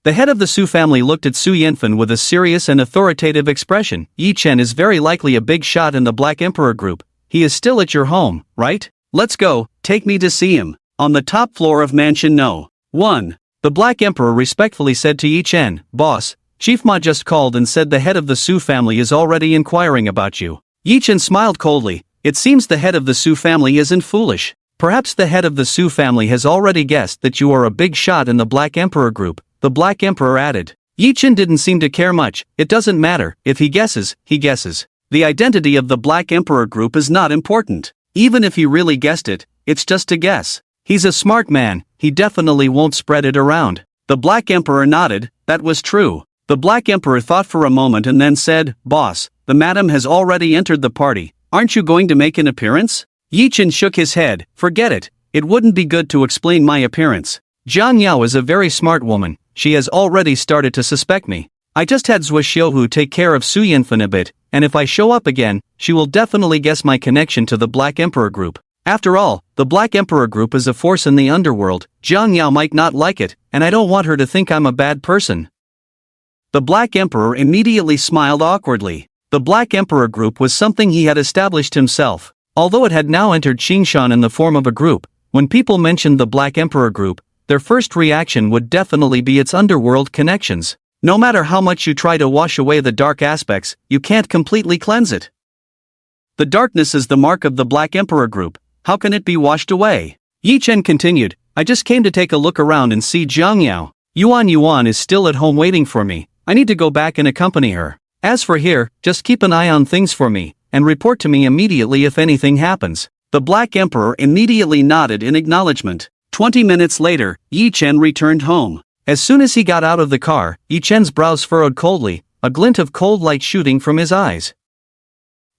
The head of the Su family looked at Su Yanfen with a serious and authoritative expression. "Yi Chen is very likely a big shot in the Black Emperor group. He is still at your home, right? Let's go, take me to see him." On the top floor of Mansion No. 1, the Black Emperor respectfully said to Yi Chen, "Boss, Chief Ma just called and said the head of the Su family is already inquiring about you." Yi Chen smiled coldly. It seems the head of the Su family isn't foolish. Perhaps the head of the Su family has already guessed that you are a big shot in the Black Emperor group. The Black Emperor added. Yi Chen didn't seem to care much. It doesn't matter. If he guesses, he guesses. The identity of the Black Emperor group is not important. Even if he really guessed it, it's just a guess. He's a smart man. He definitely won't spread it around. The Black Emperor nodded. That was true. The Black Emperor thought for a moment and then said, "Boss, the madam has already entered the party. Aren't you going to make an appearance?" Yi Chen shook his head. "Forget it. It wouldn't be good to explain my appearance. Jiang Yao is a very smart woman. She has already started to suspect me. I just had Zhuo Xiuhu take care of Su Yanfen a bit, and if I show up again, she will definitely guess my connection to the Black Emperor group. After all, the Black Emperor group is a force in the underworld. Jiang Yao might not like it, and I don't want her to think I'm a bad person." The Black Emperor immediately smiled awkwardly. The Black Emperor group was something he had established himself. Although it had now entered Qingshan in the form of a group, when people mentioned the Black Emperor group, their first reaction would definitely be its underworld connections. No matter how much you try to wash away the dark aspects, you can't completely cleanse it. The darkness is the mark of the Black Emperor group. How can it be washed away? Yi Chen continued, "I just came to take a look around and see Jiang Yao. Yuan is still at home waiting for me. I need to go back and accompany her. As for here, just keep an eye on things for me, and report to me immediately if anything happens." The Black Emperor immediately nodded in acknowledgement. 20 minutes later, Yi Chen returned home. As soon as he got out of the car, Yi Chen's brows furrowed coldly, a glint of cold light shooting from his eyes.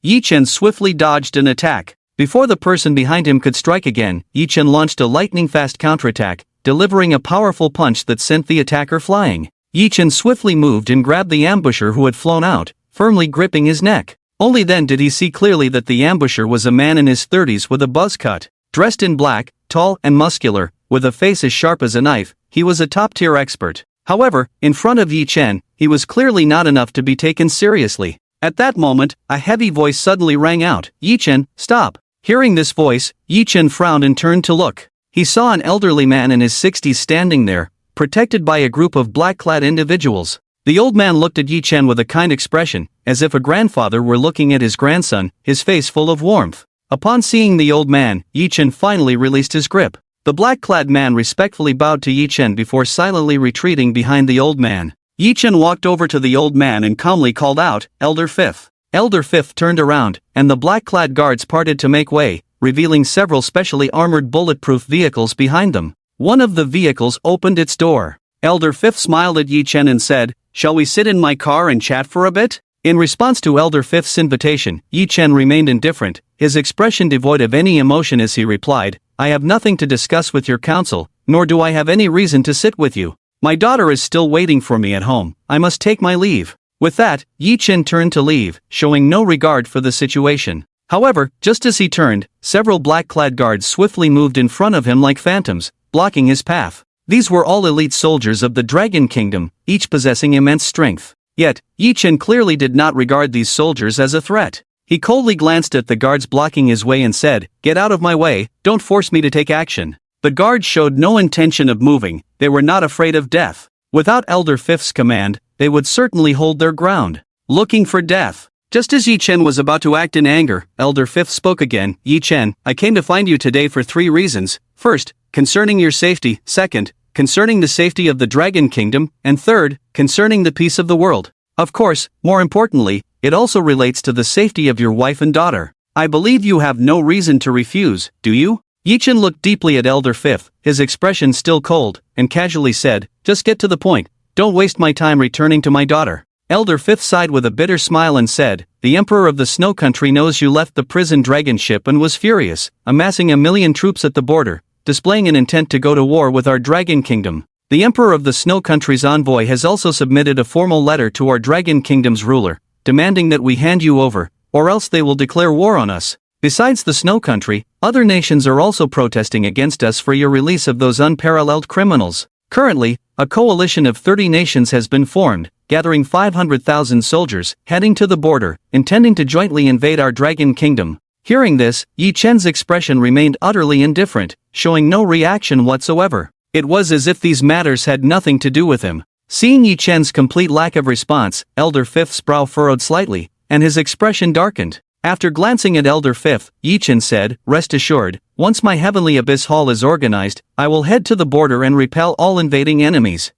Yi Chen swiftly dodged an attack. Before the person behind him could strike again, Yi Chen launched a lightning-fast counterattack, delivering a powerful punch that sent the attacker flying. Yi Chen swiftly moved and grabbed the ambusher who had flown out, firmly gripping his neck. Only then did he see clearly that the ambusher was a man in his 30s with a buzz cut. Dressed in black, tall and muscular, with a face as sharp as a knife, he was a top-tier expert. However, in front of Yi Chen, he was clearly not enough to be taken seriously. At that moment, a heavy voice suddenly rang out, "Yi Chen, stop!" Hearing this voice, Yi Chen frowned and turned to look. He saw an elderly man in his 60s standing there, protected by a group of black-clad individuals. The old man looked at Yi Chen with a kind expression, as if a grandfather were looking at his grandson, his face full of warmth. Upon seeing the old man, Yi Chen finally released his grip. The black-clad man respectfully bowed to Yi Chen before silently retreating behind the old man. Yi Chen walked over to the old man and calmly called out, "Elder Fifth." Elder Fifth turned around, and the black-clad guards parted to make way, revealing several specially armored bulletproof vehicles behind them. One of the vehicles opened its door. Elder Fifth smiled at Yi Chen and said, "Shall we sit in my car and chat for a bit?" In response to Elder Fifth's invitation, Yi Chen remained indifferent, his expression devoid of any emotion as he replied, "I have nothing to discuss with your council, nor do I have any reason to sit with you. My daughter is still waiting for me at home. I must take my leave." With that, Yi Chen turned to leave, showing no regard for the situation. However, just as he turned, several black-clad guards swiftly moved in front of him like phantoms, blocking his path. These were all elite soldiers of the Dragon Kingdom, each possessing immense strength. Yet, Yi Chen clearly did not regard these soldiers as a threat. He coldly glanced at the guards blocking his way and said, "Get out of my way, don't force me to take action." The guards showed no intention of moving, they were not afraid of death. Without Elder Fifth's command, they would certainly hold their ground. Looking for death. Just as Yi Chen was about to act in anger, Elder Fifth spoke again, "Yi Chen, I came to find you today for 3 reasons. First, concerning your safety. Second, concerning the safety of the Dragon Kingdom. And third, concerning the peace of the world. Of course, more importantly, it also relates to the safety of your wife and daughter. I believe you have no reason to refuse, do you?" Yi Chen looked deeply at Elder Fifth, his expression still cold, and casually said, "Just get to the point, don't waste my time returning to my daughter." Elder Fifth sighed with a bitter smile and said, "The Emperor of the Snow Country knows you left the prison dragon ship and was furious, amassing 1,000,000 troops at the border, displaying an intent to go to war with our Dragon Kingdom. The Emperor of the Snow Country's envoy has also submitted a formal letter to our Dragon Kingdom's ruler, demanding that we hand you over, or else they will declare war on us. Besides the Snow Country, other nations are also protesting against us for your release of those unparalleled criminals. Currently, a coalition of 30 nations has been formed, gathering 500,000 soldiers, heading to the border, intending to jointly invade our Dragon Kingdom." Hearing this, Yi Chen's expression remained utterly indifferent, showing no reaction whatsoever. It was as if these matters had nothing to do with him. Seeing Yi Chen's complete lack of response, Elder Fifth's brow furrowed slightly, and his expression darkened. After glancing at Elder Fifth, Yi Chen said, "Rest assured, once my Heavenly Abyss Hall is organized, I will head to the border and repel all invading enemies.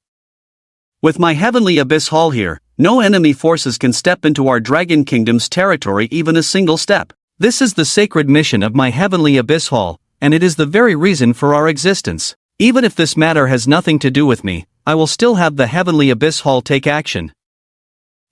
With my Heavenly Abyss Hall here, no enemy forces can step into our Dragon Kingdom's territory even a single step. This is the sacred mission of my Heavenly Abyss Hall, and it is the very reason for our existence. Even if this matter has nothing to do with me, I will still have the Heavenly Abyss Hall take action.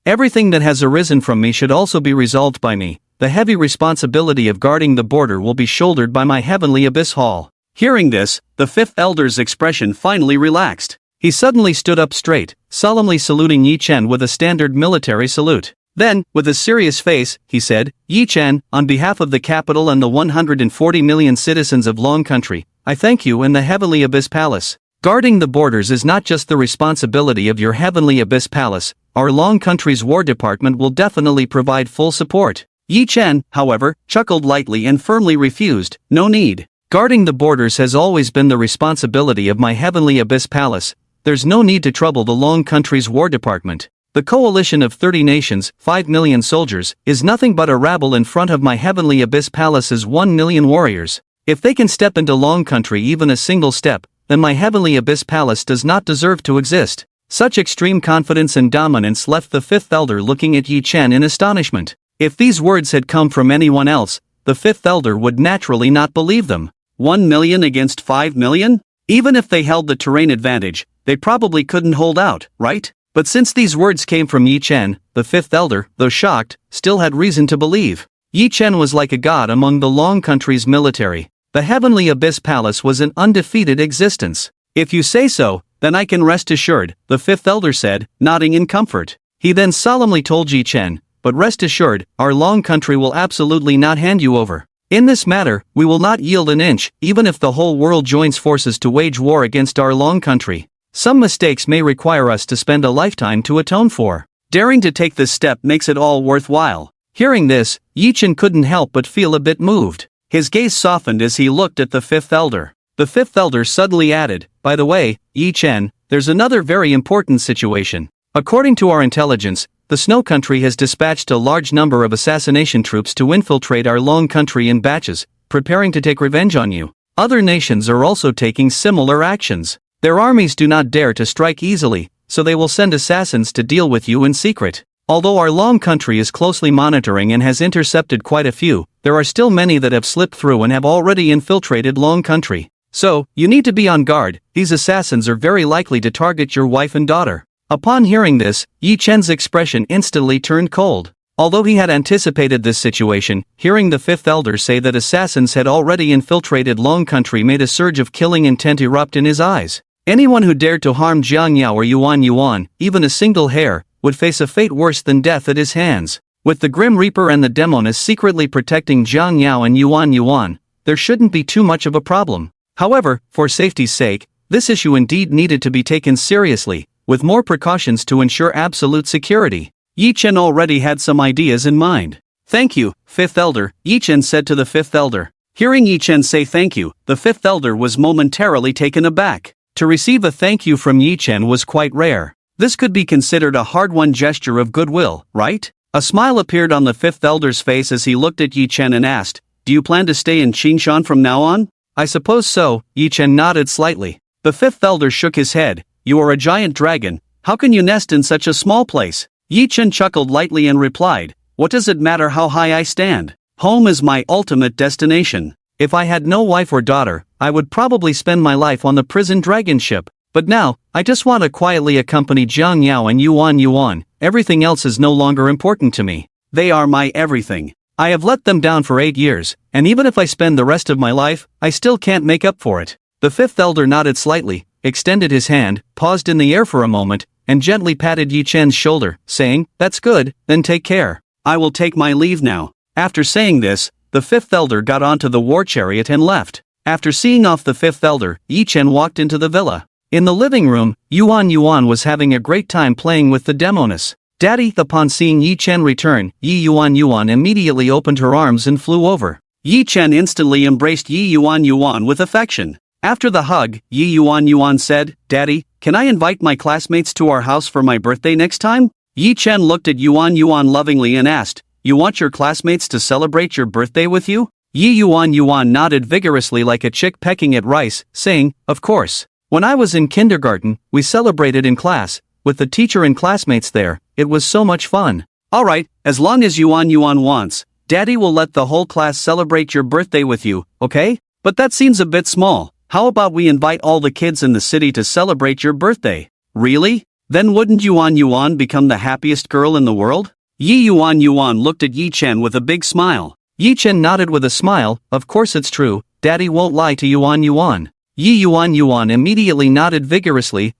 Everything that has arisen from me should also be resolved by me. The heavy responsibility of guarding the border will be shouldered by my Heavenly Abyss Hall." Hearing this, the fifth elder's expression finally relaxed. He suddenly stood up straight, solemnly saluting Yi Chen with a standard military salute. Then, with a serious face, he said, "Yi Chen, on behalf of the capital and the 140 million citizens of Long Country, I thank you and the Heavenly Abyss Palace. Guarding the borders is not just the responsibility of your Heavenly Abyss Palace, our Long Country's War Department will definitely provide full support." Yi Chen, however, chuckled lightly and firmly refused, "No need. Guarding the borders has always been the responsibility of my Heavenly Abyss Palace. There's no need to trouble the Long Country's War Department. The coalition of 30 nations, 5 million soldiers, is nothing but a rabble in front of my Heavenly Abyss Palace's 1 million warriors. If they can step into Long Country even a single step, then my Heavenly Abyss Palace does not deserve to exist." Such extreme confidence and dominance left the fifth elder looking at Yi Chen in astonishment. If these words had come from anyone else, the fifth elder would naturally not believe them. 1 million against 5 million? Even if they held the terrain advantage, they probably couldn't hold out, right? But since these words came from Yi Chen, the fifth elder, though shocked, still had reason to believe. Yi Chen was like a god among the Long Country's military. The Heavenly Abyss Palace was an undefeated existence. "If you say so, then I can rest assured," the fifth elder said, nodding in comfort. He then solemnly told Yi Chen, "But rest assured, our Long Country will absolutely not hand you over. In this matter, we will not yield an inch, even if the whole world joins forces to wage war against our Long Country. Some mistakes may require us to spend a lifetime to atone for. Daring to take this step makes it all worthwhile." Hearing this, Yi Chen couldn't help but feel a bit moved. His gaze softened as he looked at the fifth elder. The fifth elder suddenly added, "By the way, Yi Chen, there's another very important situation. According to our intelligence, the Snow Country has dispatched a large number of assassination troops to infiltrate our Long Country in batches, preparing to take revenge on you. Other nations are also taking similar actions. Their armies do not dare to strike easily, so they will send assassins to deal with you in secret. Although our Long Country is closely monitoring and has intercepted quite a few, there are still many that have slipped through and have already infiltrated Long Country. So, you need to be on guard. These assassins are very likely to target your wife and daughter." Upon hearing this, Yi Chen's expression instantly turned cold. Although he had anticipated this situation, hearing the fifth elder say that assassins had already infiltrated Long Country made a surge of killing intent erupt in his eyes. Anyone who dared to harm Jiang Yao or Yuan Yuan, even a single hair, would face a fate worse than death at his hands. With the Grim Reaper and the Demoness secretly protecting Jiang Yao and Yuan Yuan, there shouldn't be too much of a problem. However, for safety's sake, this issue indeed needed to be taken seriously, with more precautions to ensure absolute security. Yi Chen already had some ideas in mind. "Thank you, fifth elder," Yi Chen said to the fifth elder. Hearing Yi Chen say thank you, the fifth elder was momentarily taken aback. To receive a thank you from Yi Chen was quite rare. This could be considered a hard-won gesture of goodwill, right? A smile appeared on the fifth elder's face as he looked at Yi Chen and asked, "Do you plan to stay in Qingshan from now on?" "I suppose so," Yi Chen nodded slightly. The fifth elder shook his head. "You are a giant dragon. How can you nest in such a small place?" Yi Chen chuckled lightly and replied, "What does it matter how high I stand? Home is my ultimate destination. If I had no wife or daughter, I would probably spend my life on the prison dragon ship. But now, I just want to quietly accompany Jiang Yao and Yuan Yuan. Everything else is no longer important to me. They are my everything. I have let them down for 8 years, and even if I spend the rest of my life, I still can't make up for it." The fifth elder nodded slightly, extended his hand, paused in the air for a moment, and gently patted Yi Chen's shoulder, saying, "That's good, then take care. I will take my leave now." After saying this, the fifth elder got onto the war chariot and left. After seeing off the fifth elder, Yi Chen walked into the villa. In the living room, Yuan Yuan was having a great time playing with the Demoness. "Daddy," upon seeing Yi Chen return, Yuan Yuan immediately opened her arms and flew over. Yi Chen instantly embraced Yuan Yuan with affection. After the hug, Yuan Yuan said, "Daddy, can I invite my classmates to our house for my birthday next time?" Yi Chen looked at Yuan Yuan lovingly and asked, "You want your classmates to celebrate your birthday with you?" Yuan Yuan nodded vigorously like a chick pecking at rice, saying, "Of course. When I was in kindergarten, we celebrated in class, with the teacher and classmates there. It was so much fun." "Alright, as long as Yuan Yuan wants, Daddy will let the whole class celebrate your birthday with you, okay? But that seems a bit small. How about we invite all the kids in the city to celebrate your birthday?" "Really? Then wouldn't Yuan Yuan become the happiest girl in the world?" Yuan Yuan looked at Yi Chen with a big smile. Yi Chen nodded with a smile, "Of course it's true, Daddy won't lie to Yuan Yuan." Yuan Yuan immediately nodded vigorously,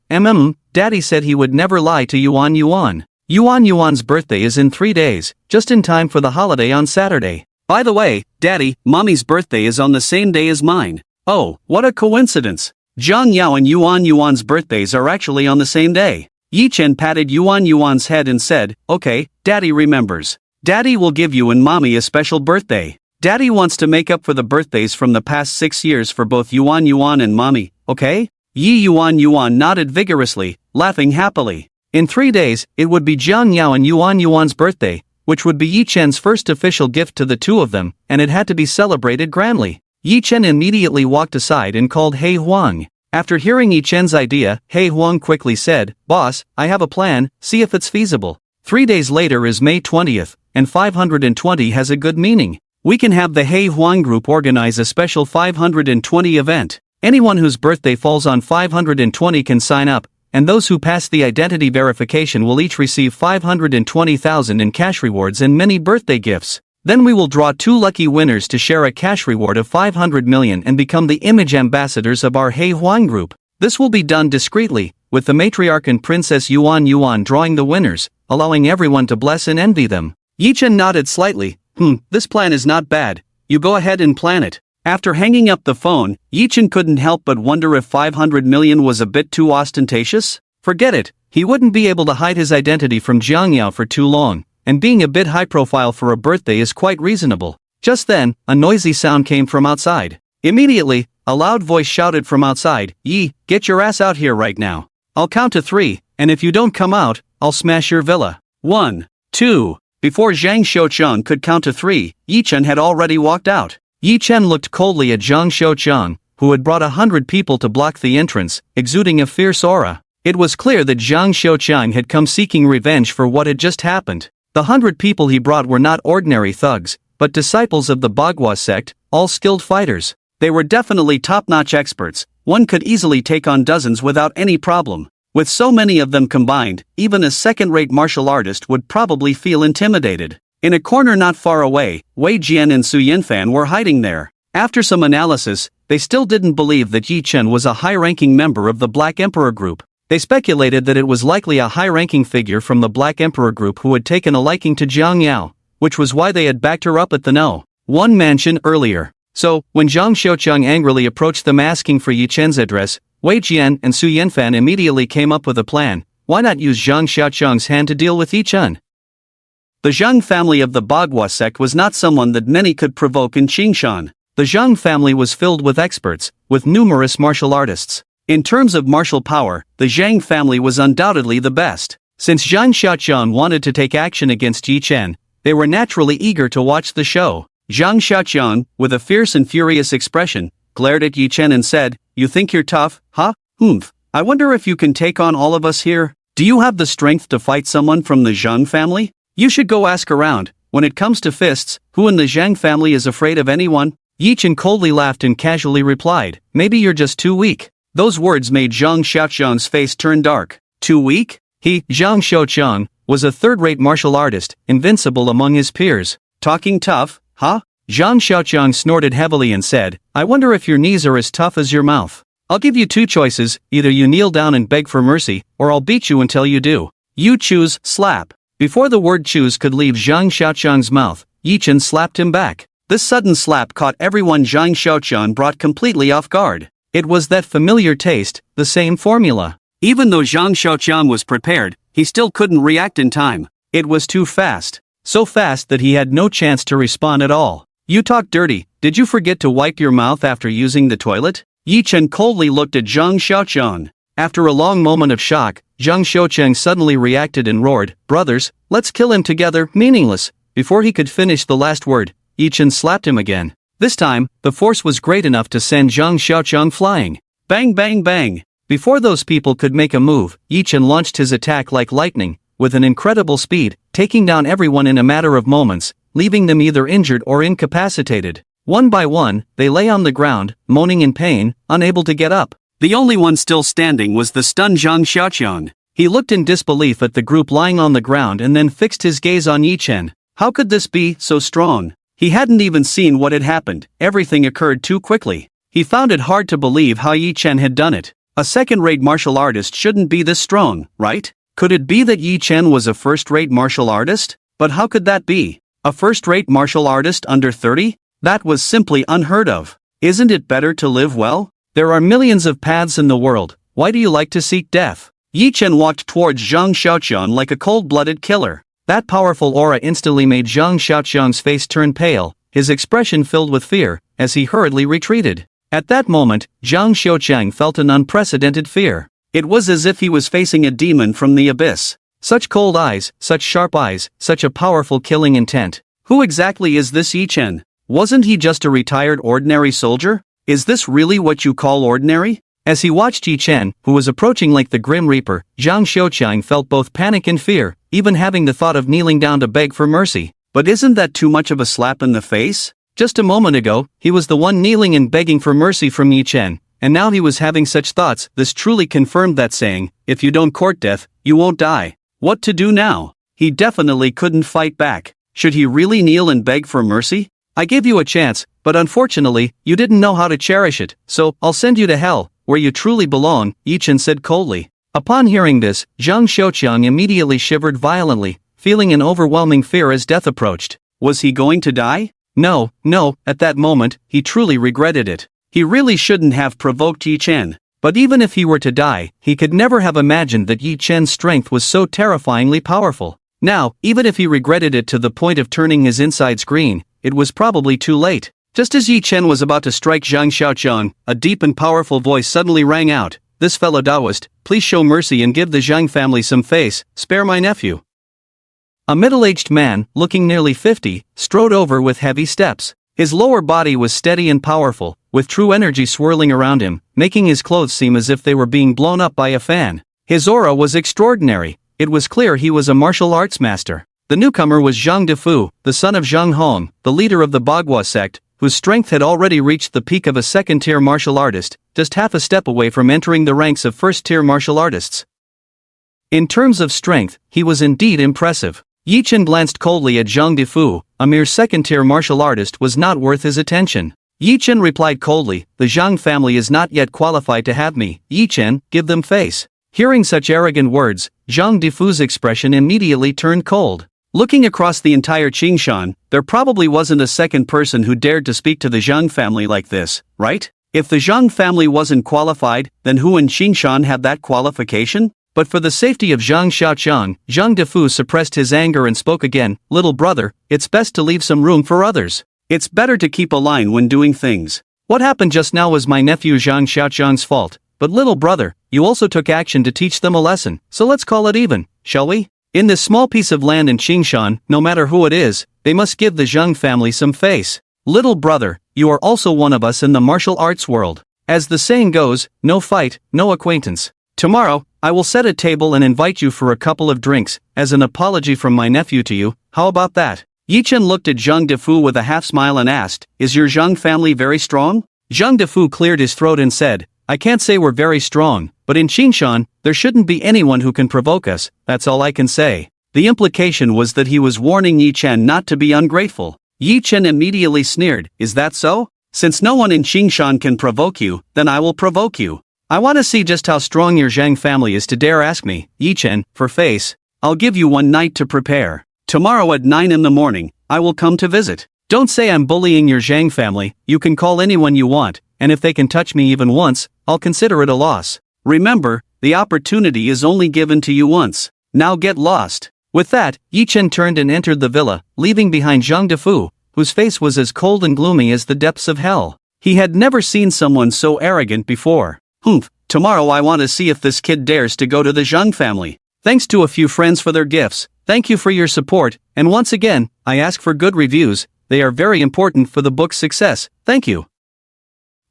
Daddy said he would never lie to Yuan Yuan. Yuan Yuan's birthday is in 3 days, just in time for the holiday on Saturday. By the way, Daddy, Mommy's birthday is on the same day as mine. Oh, what a coincidence. Jiang Yao and Yuan Yuan's birthdays are actually on the same day. Yi Chen patted Yuan Yuan's head and said, "Okay, Daddy remembers. Daddy will give you and Mommy a special birthday. Daddy wants to make up for the birthdays from the past 6 years for both Yuan Yuan and Mommy, okay?" Yuan Yuan nodded vigorously, laughing happily. In 3 days, it would be Jiang Yao and Yuan Yuan's birthday, which would be Yi Chen's first official gift to the two of them, and it had to be celebrated grandly. Yi Chen immediately walked aside and called He Huang. After hearing Yi Chen's idea, He Huang quickly said, "Boss, I have a plan, see if it's feasible." 3 days later is May 20th, and 520 has a good meaning. We can have the He Huang group organize a special 520 event. Anyone whose birthday falls on 520 can sign up, and those who pass the identity verification will each receive 520,000 in cash rewards and many birthday gifts. Then we will draw 2 lucky winners to share a cash reward of 500 million and become the image ambassadors of our He Huang group. This will be done discreetly, with the matriarch and Princess Yuan drawing the winners, allowing everyone to bless and envy them. Yi Chen nodded slightly. This plan is not bad. You go ahead and plan it. After hanging up the phone, Yi Chen couldn't help but wonder if 500 million was a bit too ostentatious. Forget it, he wouldn't be able to hide his identity from Jiang Yao for too long, and being a bit high profile for a birthday is quite reasonable. Just then, a noisy sound came from outside. Immediately, a loud voice shouted from outside, "Yi, get your ass out here right now. I'll count to 3, and if you don't come out, I'll smash your villa." 1, 2. Before Zhang Xiucheng could count to 3, Yi Chen had already walked out. Yi Chen looked coldly at Zhang Xiucheng, who had brought 100 people to block the entrance, exuding a fierce aura. It was clear that Zhang Xiucheng had come seeking revenge for what had just happened. The 100 people he brought were not ordinary thugs, but disciples of the Bagua sect, all skilled fighters. They were definitely top-notch experts. One could easily take on dozens without any problem. With so many of them combined, even a second-rate martial artist would probably feel intimidated. In a corner not far away, Wei Jian and Su Yinfan were hiding there. After some analysis, they still didn't believe that Yi Chen was a high-ranking member of the Black Emperor group. They speculated that it was likely a high-ranking figure from the Black Emperor group who had taken a liking to Jiang Yao, which was why they had backed her up at the No.1 mansion earlier. So, when Zhang Xiucheng angrily approached them asking for Yi Chen's address, Wei Jian and Su Yinfan immediately came up with a plan. Why not use Zhang Xiucheng's hand to deal with Yi Chen? The Zhang family of the Bagua sect was not someone that many could provoke in Qingshan. The Zhang family was filled with experts, with numerous martial artists. In terms of martial power, the Zhang family was undoubtedly the best. Since Zhang Xiucheng wanted to take action against Yi Chen, they were naturally eager to watch the show. Zhang Xiucheng, with a fierce and furious expression, glared at Yi Chen and said, "You think you're tough, huh? I wonder if you can take on all of us here? Do you have the strength to fight someone from the Zhang family? You should go ask around. When it comes to fists, who in the Zhang family is afraid of anyone?" Yi Chen coldly laughed and casually replied, "Maybe you're just too weak." Those words made Zhang Xiucheng's face turn dark. Too weak? He, Zhang Xiucheng, was a third-rate martial artist, invincible among his peers. Talking tough, huh? Zhang Xiucheng snorted heavily and said, "I wonder if your knees are as tough as your mouth. I'll give you 2 choices, either you kneel down and beg for mercy, or I'll beat you until you do. You choose." Slap. Before the word choose could leave Zhang Xiucheng's mouth, Yi Chen slapped him back. This sudden slap caught everyone Zhang Xiucheng brought completely off guard. It was that familiar taste, the same formula. Even though Zhang Xiucheng was prepared, he still couldn't react in time. It was too fast. So fast that he had no chance to respond at all. "You talk dirty, did you forget to wipe your mouth after using the toilet?" Yi Chen coldly looked at Zhang Xiucheng. After a long moment of shock, Zhang Xiucheng suddenly reacted and roared, "Brothers, let's kill him together." Meaningless. Before he could finish the last word, Yi Chen slapped him again. This time, the force was great enough to send Zhang Xiucheng flying. Bang bang bang. Before those people could make a move, Yi Chen launched his attack like lightning, with an incredible speed, taking down everyone in a matter of moments, leaving them either injured or incapacitated. One by one, they lay on the ground, moaning in pain, unable to get up. The only one still standing was the stunned Zhang Xiucheng. He looked in disbelief at the group lying on the ground and then fixed his gaze on Yi Chen. How could this be so strong? He hadn't even seen what had happened. Everything occurred too quickly. He found it hard to believe how Yi Chen had done it. A second-rate martial artist shouldn't be this strong, right? Could it be that Yi Chen was a first-rate martial artist? But how could that be? A first-rate martial artist under 30? That was simply unheard of. Isn't it better to live well? There are millions of paths in the world. Why do you like to seek death? Yi Chen walked towards Zhang Xiucheng like a cold-blooded killer. That powerful aura instantly made Zhang Xiucheng's face turn pale, his expression filled with fear, as he hurriedly retreated. At that moment, Zhang Xiucheng felt an unprecedented fear. It was as if he was facing a demon from the abyss. Such cold eyes, such sharp eyes, such a powerful killing intent. Who exactly is this Yi Chen? Wasn't he just a retired ordinary soldier? Is this really what you call ordinary? As he watched Yi Chen, who was approaching like the Grim Reaper, Zhang Xiucheng felt both panic and fear, even having the thought of kneeling down to beg for mercy. But isn't that too much of a slap in the face? Just a moment ago, he was the one kneeling and begging for mercy from Yi Chen, and now he was having such thoughts. This truly confirmed that saying, "If you don't court death, you won't die." What to do now? He definitely couldn't fight back. Should he really kneel and beg for mercy? I gave you a chance, but unfortunately, you didn't know how to cherish it, so I'll send you to hell, where you truly belong, Yi Chen said coldly. Upon hearing this, Zhang Xiaoqiang immediately shivered violently, feeling an overwhelming fear as death approached. Was he going to die? No, at that moment, he truly regretted it. He really shouldn't have provoked Yi Chen. But even if he were to die, he could never have imagined that Yi Chen's strength was so terrifyingly powerful. Now, even if he regretted it to the point of turning his insides green, it was probably too late. Just as Yi Chen was about to strike Zhang Xiaoqiang, a deep and powerful voice suddenly rang out, "This fellow Taoist, please show mercy and give the Zhang family some face, spare my nephew." A middle-aged man, looking nearly 50, strode over with heavy steps. His lower body was steady and powerful, with true energy swirling around him, making his clothes seem as if they were being blown up by a fan. His aura was extraordinary. It was clear he was a martial arts master. The newcomer was Zhang Defu, the son of Zhang Hong, the leader of the Bagua sect, whose strength had already reached the peak of a second-tier martial artist, just half a step away from entering the ranks of first-tier martial artists. In terms of strength, he was indeed impressive. Yi Chen glanced coldly at Zhang Defu. A mere second-tier martial artist was not worth his attention. Yi Chen replied coldly, "The Zhang family is not yet qualified to have me. Yi Chen, give them face." Hearing such arrogant words, Zhang Defu's expression immediately turned cold. Looking across the entire Qingshan, there probably wasn't a second person who dared to speak to the Zhang family like this, right? If the Zhang family wasn't qualified, then who in Qingshan had that qualification? But for the safety of Zhang Xiaoqiang, Zhang Defu suppressed his anger and spoke again, "Little brother, it's best to leave some room for others. It's better to keep a line when doing things. What happened just now was my nephew Zhang Xiaoqiang's fault, but little brother, you also took action to teach them a lesson, so let's call it even, shall we? In this small piece of land in Qingshan, no matter who it is, they must give the Zhang family some face. Little brother, you are also one of us in the martial arts world. As the saying goes, no fight, no acquaintance. Tomorrow, I will set a table and invite you for a couple of drinks, as an apology from my nephew to you. How about that?" Yi Chen looked at Zhang Defu with a half-smile and asked, "Is your Zhang family very strong?" Zhang Defu cleared his throat and said, "I can't say we're very strong, but in Qingshan, there shouldn't be anyone who can provoke us, that's all I can say." The implication was that he was warning Yi Chen not to be ungrateful. Yi Chen immediately sneered, "Is that so? Since no one in Qingshan can provoke you, then I will provoke you. I want to see just how strong your Zhang family is to dare ask me, Yi Chen, for face. I'll give you one night to prepare. Tomorrow at 9 in the morning, I will come to visit. Don't say I'm bullying your Zhang family, you can call anyone you want, and if they can touch me even once, I'll consider it a loss. Remember, the opportunity is only given to you once. Now get lost." With that, Yi Chen turned and entered the villa, leaving behind Zhang Defu, whose face was as cold and gloomy as the depths of hell. He had never seen someone so arrogant before. "Humph, tomorrow I want to see if this kid dares to go to the Zhang family. Thanks to a few friends for their gifts, thank you for your support, and once again, I ask for good reviews, they are very important for the book's success, thank you."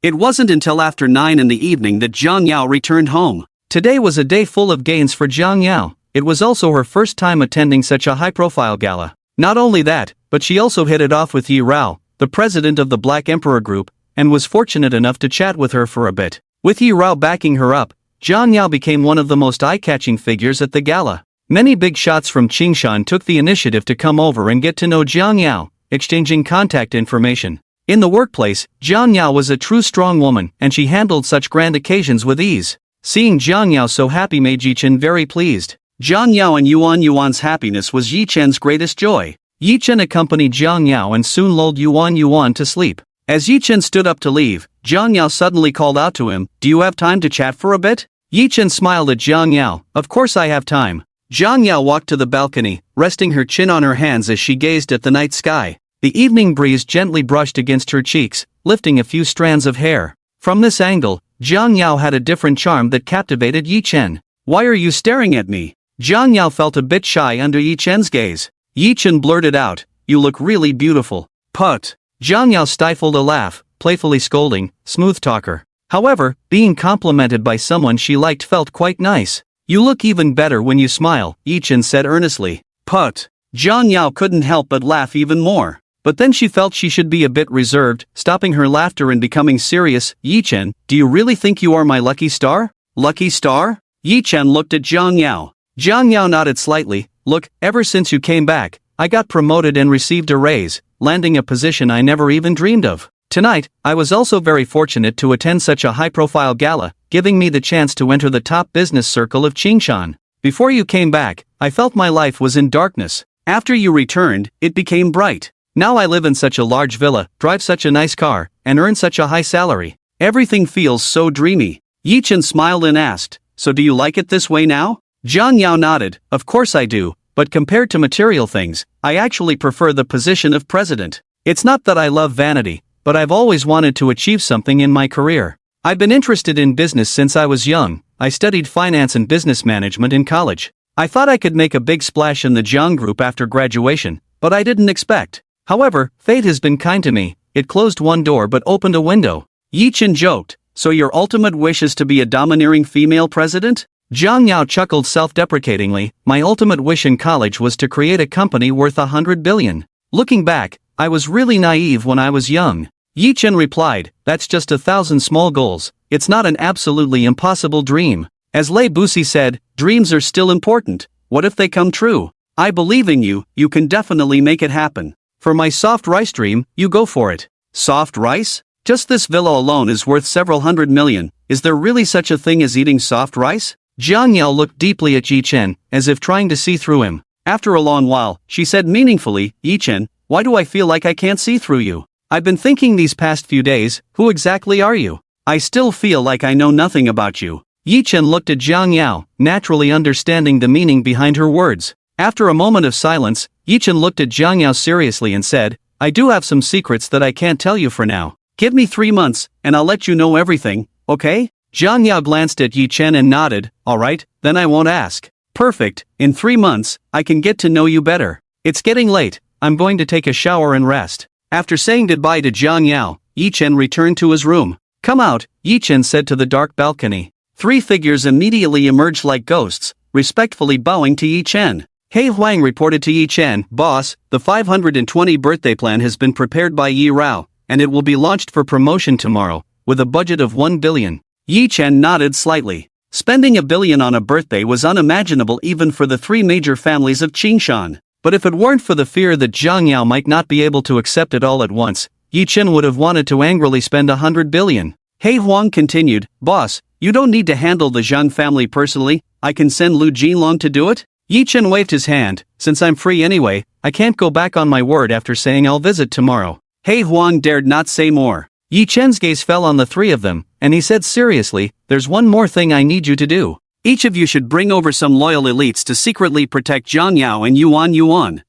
It wasn't until after 9 in the evening that Jiang Yao returned home. Today was a day full of gains for Jiang Yao. It was also her first time attending such a high-profile gala. Not only that, but she also hit it off with Yi Rao, the president of the Black Emperor Group, and was fortunate enough to chat with her for a bit. With Yi Rao backing her up, Jiang Yao became one of the most eye-catching figures at the gala. Many big shots from Qingshan took the initiative to come over and get to know Jiang Yao, exchanging contact information. In the workplace, Jiang Yao was a true strong woman, and she handled such grand occasions with ease. Seeing Jiang Yao so happy made Yi Chen very pleased. Jiang Yao and Yuan's happiness was Yi Chen's greatest joy. Yi Chen accompanied Jiang Yao and soon lulled Yuan to sleep. As Yi Chen stood up to leave, Jiang Yao suddenly called out to him, "Do you have time to chat for a bit?" Yi Chen smiled at Jiang Yao, "Of course I have time." Jiang Yao walked to the balcony, resting her chin on her hands as she gazed at the night sky. The evening breeze gently brushed against her cheeks, lifting a few strands of hair. From this angle, Jiang Yao had a different charm that captivated Yi Chen. "Why are you staring at me?" Jiang Yao felt a bit shy under Yi Chen's gaze. Yi Chen blurted out, "You look really beautiful." "Put." Jiang Yao stifled a laugh, playfully scolding, "Smooth talker." However, being complimented by someone she liked felt quite nice. "You look even better when you smile," Yi Chen said earnestly. "Put." Jiang Yao couldn't help but laugh even more. But then she felt she should be a bit reserved, stopping her laughter and becoming serious. "Yi Chen, do you really think you are my lucky star?" "Lucky star?" Yi Chen looked at Jiang Yao. Jiang Yao nodded slightly. "Look, ever since you came back, I got promoted and received a raise, landing a position I never even dreamed of. Tonight, I was also very fortunate to attend such a high-profile gala, giving me the chance to enter the top business circle of Qingshan. Before you came back, I felt my life was in darkness. After you returned, it became bright. Now I live in such a large villa, drive such a nice car, and earn such a high salary. Everything feels so dreamy. Yi Chen smiled and asked, "So do you like it this way now?" Zhang Yao nodded, "Of course I do, but compared to material things, I actually prefer the position of president. It's not that I love vanity, but I've always wanted to achieve something in my career. I've been interested in business since I was young. I studied finance and business management in college. I thought I could make a big splash in the Jiang Group after graduation, but I didn't expect. However, fate has been kind to me. It closed one door but opened a window." Yi Chen joked, "So your ultimate wish is to be a domineering female president?" Zhang Yao chuckled self-deprecatingly, "My ultimate wish in college was to create a company worth 100 billion. Looking back, I was really naive when I was young." Yi Chen replied, "That's just 1,000 small goals. It's not an absolutely impossible dream. As Lei Busi said, dreams are still important. What if they come true? I believe in you, you can definitely make it happen. For my soft rice dream, you go for it." Soft rice? Just this villa alone is worth several hundred million. Is there really such a thing as eating soft rice? Zhang Yao looked deeply at Yi Chen, as if trying to see through him. After a long while, she said meaningfully, "Yi Chen, why do I feel like I can't see through you? I've been thinking these past few days, who exactly are you? I still feel like I know nothing about you." Yi Chen looked at Zhang Yao, naturally understanding the meaning behind her words. After a moment of silence, Yi Chen looked at Zhang Yao seriously and said, "I do have some secrets that I can't tell you for now. Give me 3 months, and I'll let you know everything, okay?" Zhang Yao glanced at Yi Chen and nodded, "Alright, then I won't ask." "Perfect, in 3 months, I can get to know you better. It's getting late, I'm going to take a shower and rest." After saying goodbye to Zhang Yao, Yi Chen returned to his room. "Come out," Yi Chen said to the dark balcony. 3 figures immediately emerged like ghosts, respectfully bowing to Yi Chen. He Huang reported to Yi Chen, "Boss, the 520 birthday plan has been prepared by Yi Rao, and it will be launched for promotion tomorrow, with a budget of 1 billion. Yi Chen nodded slightly. Spending $1 billion on a birthday was unimaginable even for the 3 major families of Qingshan. But if it weren't for the fear that Zhang Yao might not be able to accept it all at once, Yi Chen would have wanted to angrily spend 100 billion. He Huang continued, "Boss, you don't need to handle the Zhang family personally, I can send Lu Jinlong to do it?" Yi Chen waved his hand, "Since I'm free anyway, I can't go back on my word after saying I'll visit tomorrow." He Huang dared not say more. Yi Chen's gaze fell on the 3 of them, and he said seriously, "There's one more thing I need you to do. Each of you should bring over some loyal elites to secretly protect Zhang Yao and Yuan.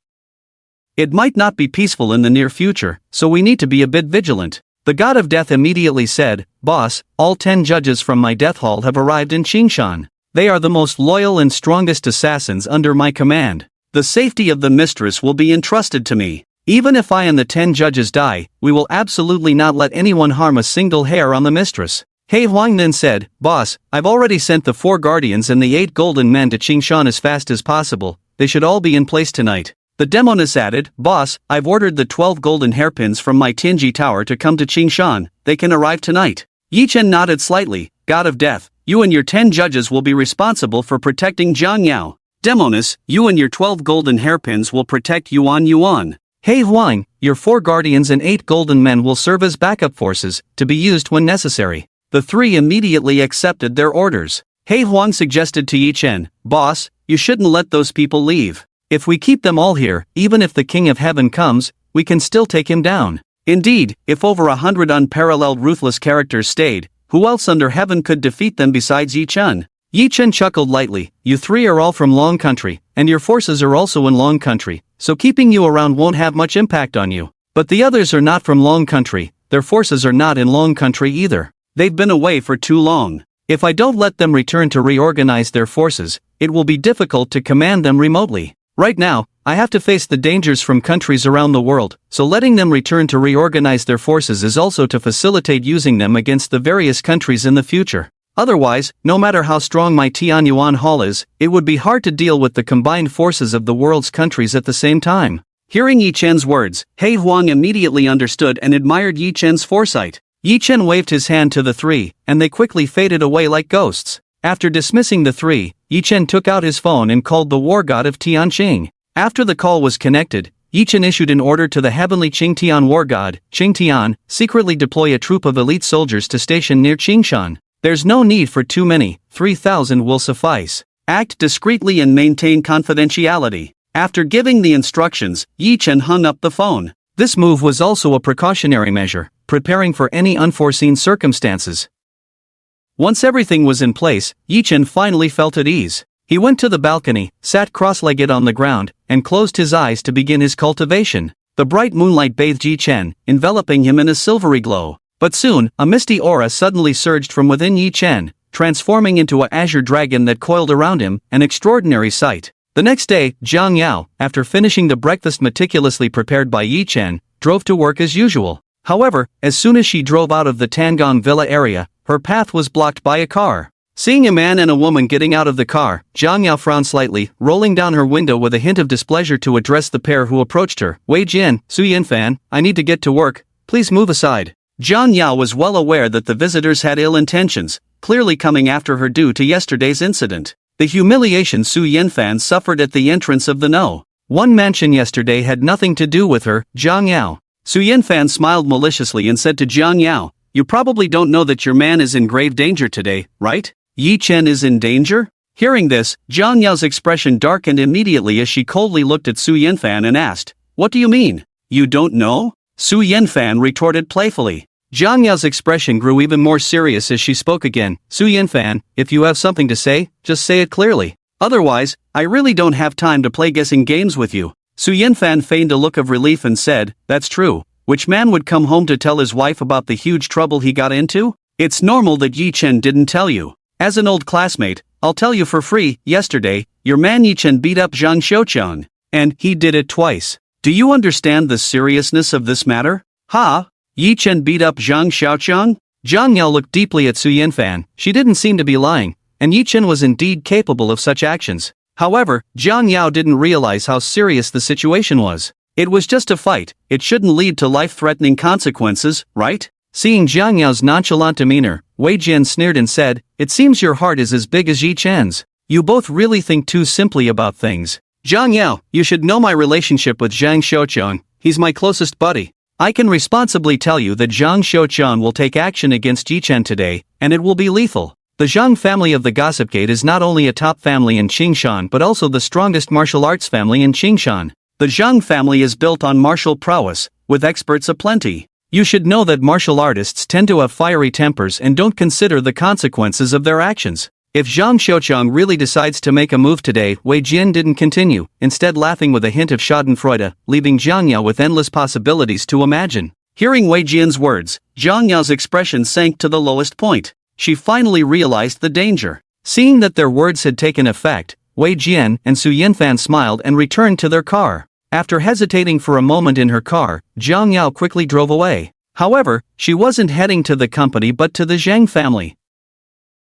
It might not be peaceful in the near future, so we need to be a bit vigilant." The god of death immediately said, "Boss, all 10 judges from my death hall have arrived in Qingshan. They are the most loyal and strongest assassins under my command. The safety of the mistress will be entrusted to me. Even if I and the 10 judges die, we will absolutely not let anyone harm a single hair on the mistress." He Huang then said, "Boss, I've already sent the 4 guardians and the 8 golden men to Qingshan as fast as possible. They should all be in place tonight." The demoness added, "Boss, I've ordered the 12 golden hairpins from my Tianji tower to come to Qingshan. They can arrive tonight." Yi Chen nodded slightly, "God of death, you and your 10 judges will be responsible for protecting Zhang Yao. Demoness, you and your 12 golden hairpins will protect Yuan. He Huang, your 4 guardians and 8 golden men will serve as backup forces, to be used when necessary." The 3 immediately accepted their orders. He Huang suggested to Yi Chen, "Boss, you shouldn't let those people leave. If we keep them all here, even if the King of Heaven comes, we can still take him down. Indeed, if over 100 unparalleled ruthless characters stayed, who else under heaven could defeat them besides Yi Chen?" Yi Chen chuckled lightly, "You 3 are all from Long Country, and your forces are also in Long Country, so keeping you around won't have much impact on you. But the others are not from Long Country, their forces are not in Long Country either. They've been away for too long. If I don't let them return to reorganize their forces, it will be difficult to command them remotely. Right now, I have to face the dangers from countries around the world, so letting them return to reorganize their forces is also to facilitate using them against the various countries in the future. Otherwise, no matter how strong my Tianyuan Hall is, it would be hard to deal with the combined forces of the world's countries at the same time." Hearing Yi Chen's words, He Huang immediately understood and admired Yi Chen's foresight. Yi Chen waved his hand to the 3, and they quickly faded away like ghosts. After dismissing the 3, Yi Chen took out his phone and called the war god of Tianqing. After the call was connected, Yi Chen issued an order to the heavenly Qingtian war god, Qingtian, secretly deploy a troop of elite soldiers to station near Qingshan. There's no need for too many, 3,000 will suffice. Act discreetly and maintain confidentiality. After giving the instructions, Yi Chen hung up the phone. This move was also a precautionary measure, preparing for any unforeseen circumstances. Once everything was in place, Yi Chen finally felt at ease. He went to the balcony, sat cross-legged on the ground, and closed his eyes to begin his cultivation. The bright moonlight bathed Yi Chen, enveloping him in a silvery glow. But soon, a misty aura suddenly surged from within Yi Chen, transforming into an azure dragon that coiled around him, an extraordinary sight. The next day, Jiang Yao, after finishing the breakfast meticulously prepared by Yi Chen, drove to work as usual. However, as soon as she drove out of the Tangong Villa area, her path was blocked by a car. Seeing a man and a woman getting out of the car, Jiang Yao frowned slightly, rolling down her window with a hint of displeasure to address the pair who approached her. Wei Jian, Su Yinfan, I need to get to work, please move aside. Jiang Yao was well aware that the visitors had ill intentions, clearly coming after her due to yesterday's incident. The humiliation Su Yinfan suffered at the entrance of the No. 1 mansion yesterday had nothing to do with her, Jiang Yao. Su Yinfan smiled maliciously and said to Jiang Yao, you probably don't know that your man is in grave danger today, right? Yi Chen is in danger? Hearing this, Jiang Yao's expression darkened immediately as she coldly looked at Su Yinfan and asked, what do you mean? You don't know? Su Yinfan retorted playfully. Jiang Yao's expression grew even more serious as she spoke again. Su Yinfan, if you have something to say, just say it clearly. Otherwise, I really don't have time to play guessing games with you. Su Yinfan feigned a look of relief and said, that's true. Which man would come home to tell his wife about the huge trouble he got into? It's normal that Yi Chen didn't tell you. As an old classmate, I'll tell you for free, yesterday, your man Yi Chen beat up Zhang Xiuqiang. And he did it twice. Do you understand the seriousness of this matter? Ha? Yi Chen beat up Zhang Xiuqiang? Jiang Yao looked deeply at Su Yinfan. She didn't seem to be lying, and Yi Chen was indeed capable of such actions. However, Jiang Yao didn't realize how serious the situation was. It was just a fight, it shouldn't lead to life-threatening consequences, right? Seeing Jiang Yao's nonchalant demeanor, Wei Jian sneered and said, it seems your heart is as big as Yi Chen's. You both really think too simply about things. Jiang Yao, you should know my relationship with Zhang Xiuqiang, he's my closest buddy. I can responsibly tell you that Zhang Xiuqiang will take action against Yi Chen today, and it will be lethal. The Zhang family of the Gossip Gate is not only a top family in Qingshan but also the strongest martial arts family in Qingshan. The Zhang family is built on martial prowess, with experts aplenty. You should know that martial artists tend to have fiery tempers and don't consider the consequences of their actions. If Zhang Xiuqiang really decides to make a move today, Wei Jian didn't continue, instead laughing with a hint of schadenfreude, leaving Jiang Yao with endless possibilities to imagine. Hearing Wei Jian's words, Jiang Yao's expression sank to the lowest point. She finally realized the danger. Seeing that their words had taken effect, Wei Jian and Su Yinfan smiled and returned to their car. After hesitating for a moment in her car, Jiang Yao quickly drove away. However, she wasn't heading to the company but to the Zhang family.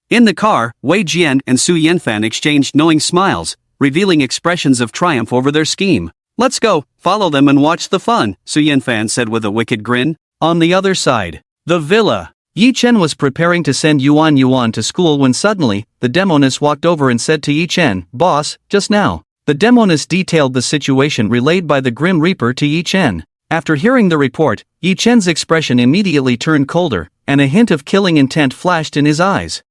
In the car, Wei Jian and Su Yinfan exchanged knowing smiles, revealing expressions of triumph over their scheme. Let's go, follow them and watch the fun, Su Yinfan said with a wicked grin. On the other side, the villa. Yi Chen was preparing to send Yuan to school when suddenly, the demoness walked over and said to Yi Chen, boss, just now. The demoness detailed the situation relayed by the Grim Reaper to Yi Chen. After hearing the report, Yi Chen's expression immediately turned colder, and a hint of killing intent flashed in his eyes.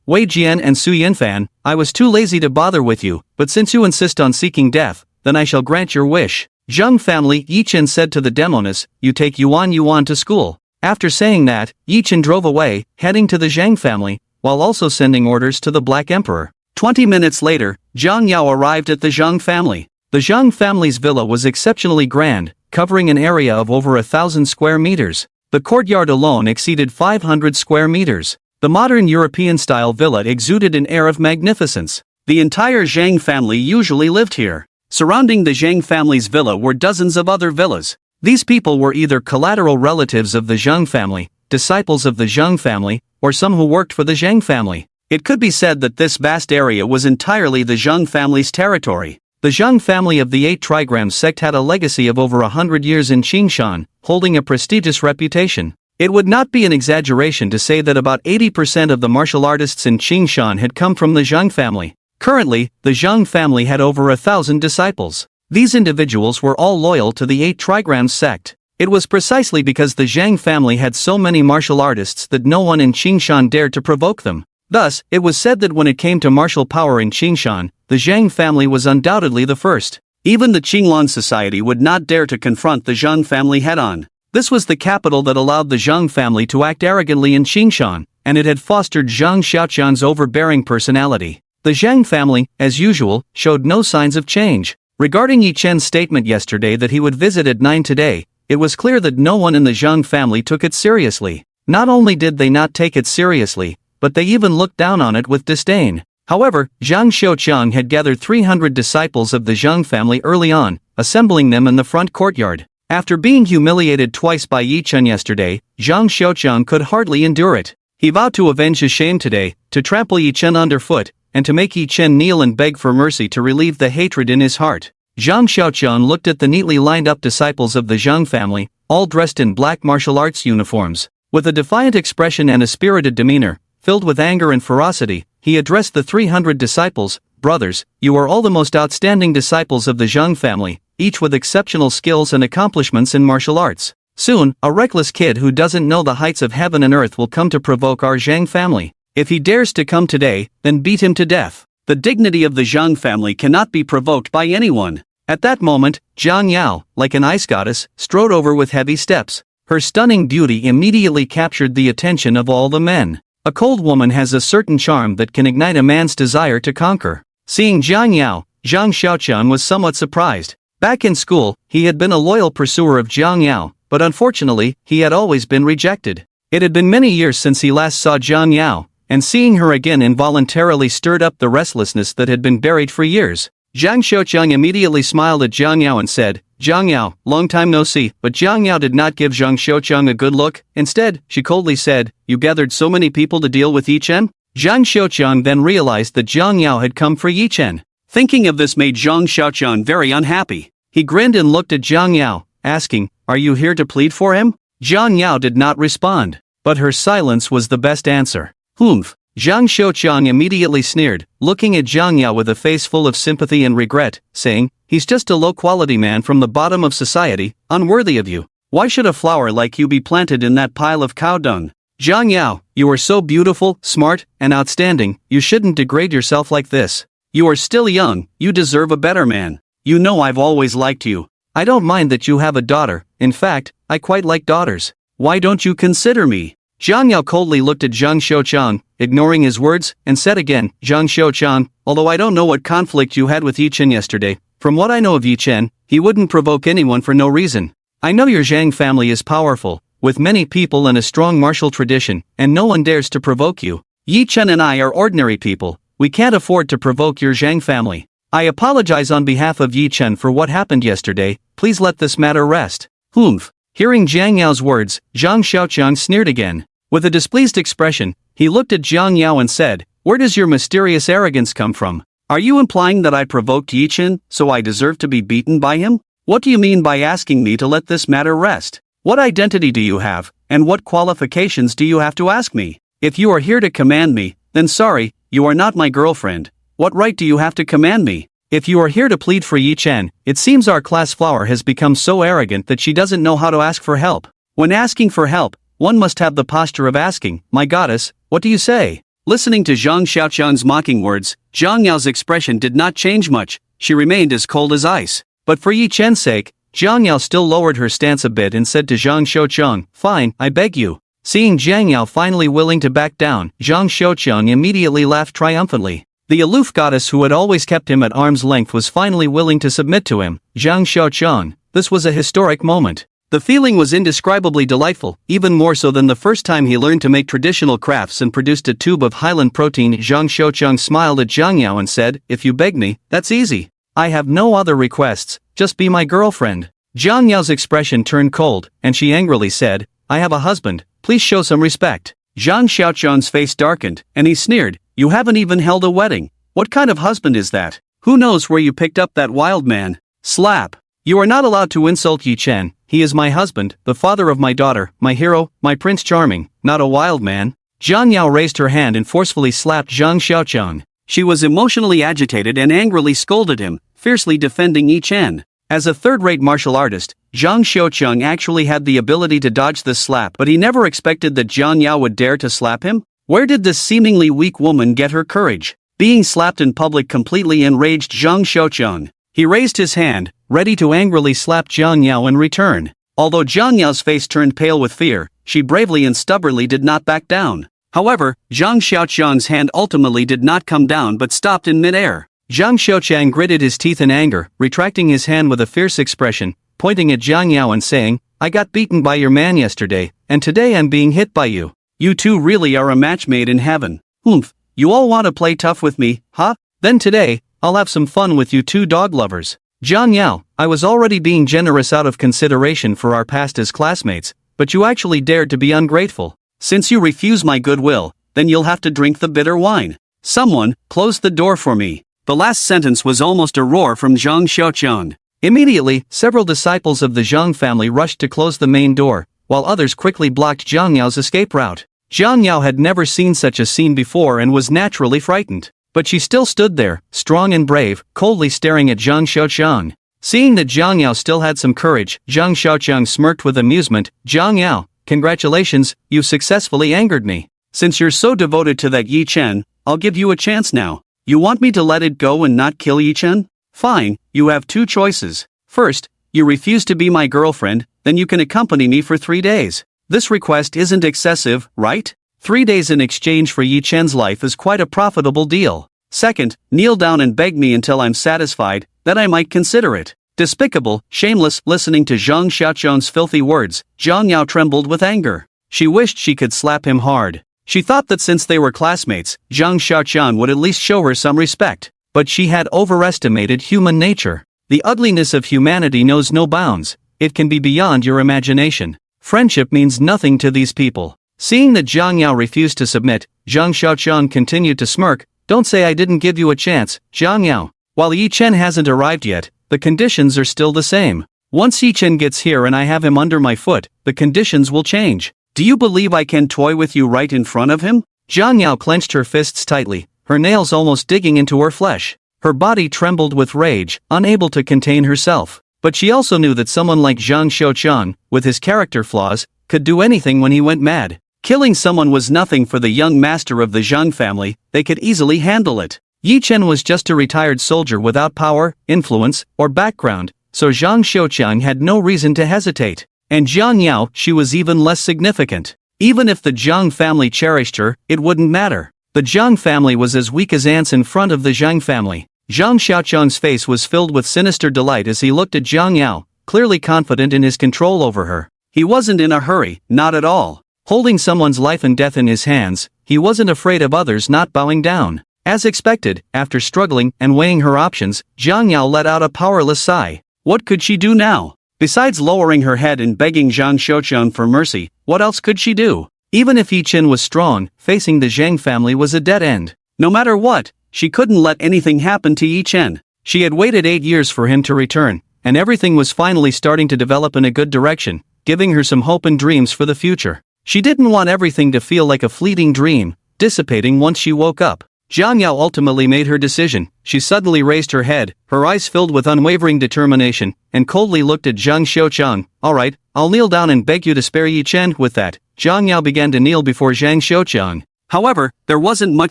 Wei Jian and Su Yinfan, I was too lazy to bother with you, but since you insist on seeking death, then I shall grant your wish. Zhang family, Yi Chen said to the demoness, you take Yuan to school. After saying that, Yi Chen drove away, heading to the Zhang family, while also sending orders to the Black Emperor. 20 minutes later, Jiang Yao arrived at the Zhang family. The Zhang family's villa was exceptionally grand, covering an area of over 1,000 square meters. The courtyard alone exceeded 500 square meters. The modern European-style villa exuded an air of magnificence. The entire Zhang family usually lived here. Surrounding the Zhang family's villa were dozens of other villas. These people were either collateral relatives of the Zhang family, disciples of the Zhang family, or some who worked for the Zhang family. It could be said that this vast area was entirely the Zhang family's territory. The Zhang family of the 8 Trigrams sect had a legacy of over 100 years in Qingshan, holding a prestigious reputation. It would not be an exaggeration to say that about 80% of the martial artists in Qingshan had come from the Zhang family. Currently, the Zhang family had over 1,000 disciples. These individuals were all loyal to the 8 Trigrams sect. It was precisely because the Zhang family had so many martial artists that no one in Qingshan dared to provoke them. Thus, it was said that when it came to martial power in Qingshan, the Zhang family was undoubtedly the first. Even the Qinglan society would not dare to confront the Zhang family head-on. This was the capital that allowed the Zhang family to act arrogantly in Qingshan, and it had fostered Zhang Xiaoqian's overbearing personality. The Zhang family, as usual, showed no signs of change. Regarding Yi Chen's statement yesterday that he would visit at 9 today, it was clear that no one in the Zhang family took it seriously. Not only did they not take it seriously, but they even looked down on it with disdain. However, Zhang Xiaoqiang had gathered 300 disciples of the Zhang family early on, assembling them in the front courtyard. After being humiliated twice by Yi Chen yesterday, Zhang Xiaoqiang could hardly endure it. He vowed to avenge his shame today, to trample Yi Chen underfoot, and to make Yi Chen kneel and beg for mercy to relieve the hatred in his heart. Zhang Xiaoqiang looked at the neatly lined up disciples of the Zhang family, all dressed in black martial arts uniforms. With a defiant expression and a spirited demeanor, filled with anger and ferocity, he addressed the 300 disciples. Brothers, you are all the most outstanding disciples of the Zhang family, each with exceptional skills and accomplishments in martial arts. Soon, a reckless kid who doesn't know the heights of heaven and earth will come to provoke our Zhang family. If he dares to come today, then beat him to death. The dignity of the Zhang family cannot be provoked by anyone. At that moment, Zhang Yao, like an ice goddess, strode over with heavy steps. Her stunning beauty immediately captured the attention of all the men. A cold woman has a certain charm that can ignite a man's desire to conquer. Seeing Zhang Yao, Zhang Xiaoqiang was somewhat surprised. Back in school, he had been a loyal pursuer of Zhang Yao, but unfortunately, he had always been rejected. It had been many years since he last saw Zhang Yao, and seeing her again involuntarily stirred up the restlessness that had been buried for years. Zhang Xiaoqiang immediately smiled at Zhang Yao and said, "Zhang Yao, long time no see," but Zhang Yao did not give Zhang Xiaoqiang a good look. Instead, she coldly said, "You gathered so many people to deal with Yi Chen?" Zhang Xiaoqiang then realized that Zhang Yao had come for Yi Chen. Thinking of this made Zhang Xiaoqiang very unhappy. He grinned and looked at Zhang Yao, asking, "Are you here to plead for him?" Zhang Yao did not respond, but her silence was the best answer. "Humph." Zhang Xiaoqiang immediately sneered, looking at Zhang Yao with a face full of sympathy and regret, saying, "He's just a low-quality man from the bottom of society, unworthy of you. Why should a flower like you be planted in that pile of cow dung? Zhang Yao, you are so beautiful, smart, and outstanding, you shouldn't degrade yourself like this. You are still young, you deserve a better man. You know I've always liked you. I don't mind that you have a daughter, in fact, I quite like daughters. Why don't you consider me?" Zhang Yao coldly looked at Zhang Xiaoqiang, ignoring his words, and said again, "Zhang Xiaoqiang, although I don't know what conflict you had with Yi Chen yesterday, from what I know of Yi Chen, he wouldn't provoke anyone for no reason. I know your Zhang family is powerful, with many people and a strong martial tradition, and no one dares to provoke you. Yi Chen and I are ordinary people, we can't afford to provoke your Zhang family. I apologize on behalf of Yi Chen for what happened yesterday, please let this matter rest." "Humph." Hearing Zhang Yao's words, Zhang Xiaoqiang sneered again. With a displeased expression, he looked at Zhang Yao and said, "Where does your mysterious arrogance come from? Are you implying that I provoked Yi Chen, so I deserve to be beaten by him? What do you mean by asking me to let this matter rest? What identity do you have, and what qualifications do you have to ask me? If you are here to command me, then sorry, you are not my girlfriend. What right do you have to command me? If you are here to plead for Yi Chen, it seems our class flower has become so arrogant that she doesn't know how to ask for help. When asking for help, one must have the posture of asking, 'My goddess, what do you say?'" Listening to Zhang Xiaoqiang's mocking words, Zhang Yao's expression did not change much, she remained as cold as ice. But for Yi Chen's sake, Zhang Yao still lowered her stance a bit and said to Zhang Xiaoqiang, "Fine, I beg you." Seeing Zhang Yao finally willing to back down, Zhang Xiaoqiang immediately laughed triumphantly. The aloof goddess who had always kept him at arm's length was finally willing to submit to him. Zhang Xiaoqiang, this was a historic moment. The feeling was indescribably delightful, even more so than the first time he learned to make traditional crafts and produced a tube of Highland protein. Zhang Xiaoqiang smiled at Zhang Yao and said, "If you beg me, that's easy. I have no other requests, just be my girlfriend." Zhang Yao's expression turned cold, and she angrily said, "I have a husband, please show some respect." Zhang Xiaoqiang's face darkened, and he sneered, "You haven't even held a wedding. What kind of husband is that? Who knows where you picked up that wild man?" Slap. "You are not allowed to insult Yi Chen, he is my husband, the father of my daughter, my hero, my Prince Charming, not a wild man." Zhang Yao raised her hand and forcefully slapped Zhang Xiaoqiang. She was emotionally agitated and angrily scolded him, fiercely defending Yi Chen. As a third-rate martial artist, Zhang Xiaocheng actually had the ability to dodge this slap, but he never expected that Jiang Yao would dare to slap him. Where did this seemingly weak woman get her courage? Being slapped in public completely enraged Zhang Xiaocheng. He raised his hand, ready to angrily slap Jiang Yao in return. Although Jiang Yao's face turned pale with fear, she bravely and stubbornly did not back down. However, Zhang Xiaocheng's hand ultimately did not come down but stopped in midair. Zhang Xiaocheng gritted his teeth in anger, retracting his hand with a fierce expression, pointing at Jiang Yao and saying, "I got beaten by your man yesterday, and today I'm being hit by you. You two really are a match made in heaven. Oomph, you all want to play tough with me, huh? Then today, I'll have some fun with you two dog lovers." Jiang Yao, I was already being generous out of consideration for our past as classmates, but you actually dared to be ungrateful. Since you refuse my goodwill, then you'll have to drink the bitter wine. Someone, close the door for me. The last sentence was almost a roar from Zhang Xiaocheng. Immediately, several disciples of the Zhang family rushed to close the main door, while others quickly blocked Jiang Yao's escape route. Jiang Yao had never seen such a scene before and was naturally frightened. But she still stood there, strong and brave, coldly staring at Zhang Xiaocheng. Seeing that Jiang Yao still had some courage, Zhang Xiaocheng smirked with amusement. "Jiang Yao, congratulations, you successfully angered me. Since you're so devoted to that Yi Chen, I'll give you a chance now. You want me to let it go and not kill Yi Chen? Fine, you have two choices. First, you refuse to be my girlfriend, then you can accompany me for 3 days. This request isn't excessive, right? 3 days in exchange for Yi Chen's life is quite a profitable deal. Second, kneel down and beg me until I'm satisfied, then I might consider it." Despicable, shameless. Listening to Zhang Xiaocheng's filthy words, Jiang Yao trembled with anger. She wished she could slap him hard. She thought that since they were classmates, Zhang Xiaocheng would at least show her some respect. But she had overestimated human nature. The ugliness of humanity knows no bounds. It can be beyond your imagination. Friendship means nothing to these people. Seeing that Jiang Yao refused to submit, Zhang Xiaocheng continued to smirk. "Don't say I didn't give you a chance, Jiang Yao. While Yi Chen hasn't arrived yet, the conditions are still the same. Once Yi Chen gets here and I have him under my foot, the conditions will change. Do you believe I can toy with you right in front of him?" Jiang Yao clenched her fists tightly, her nails almost digging into her flesh. Her body trembled with rage, unable to contain herself. But she also knew that someone like Zhang Xiaocheng, with his character flaws, could do anything when he went mad. Killing someone was nothing for the young master of the Zhang family, they could easily handle it. Yi Chen was just a retired soldier without power, influence, or background, so Zhang Xiaocheng had no reason to hesitate. And Jiang Yao, she was even less significant. Even if the Zhang family cherished her, it wouldn't matter. The Zhang family was as weak as ants in front of the Zhang family. Zhang Xiaocheng's face was filled with sinister delight as he looked at Jiang Yao, clearly confident in his control over her. He wasn't in a hurry, not at all. Holding someone's life and death in his hands, he wasn't afraid of others not bowing down. As expected, after struggling and weighing her options, Jiang Yao let out a powerless sigh. What could she do now? Besides lowering her head and begging Zhang Xiaocheng for mercy, what else could she do? Even if Yi Chen was strong, facing the Zhang family was a dead end. No matter what, she couldn't let anything happen to Yi Chen. She had waited 8 years for him to return, and everything was finally starting to develop in a good direction, giving her some hope and dreams for the future. She didn't want everything to feel like a fleeting dream, dissipating once she woke up. Jiang Yao ultimately made her decision. She suddenly raised her head, her eyes filled with unwavering determination, and coldly looked at Zhang Xiaocheng. "Alright, I'll kneel down and beg you to spare Yi Chen." With that, Jiang Yao began to kneel before Zhang Xiaocheng. However, there wasn't much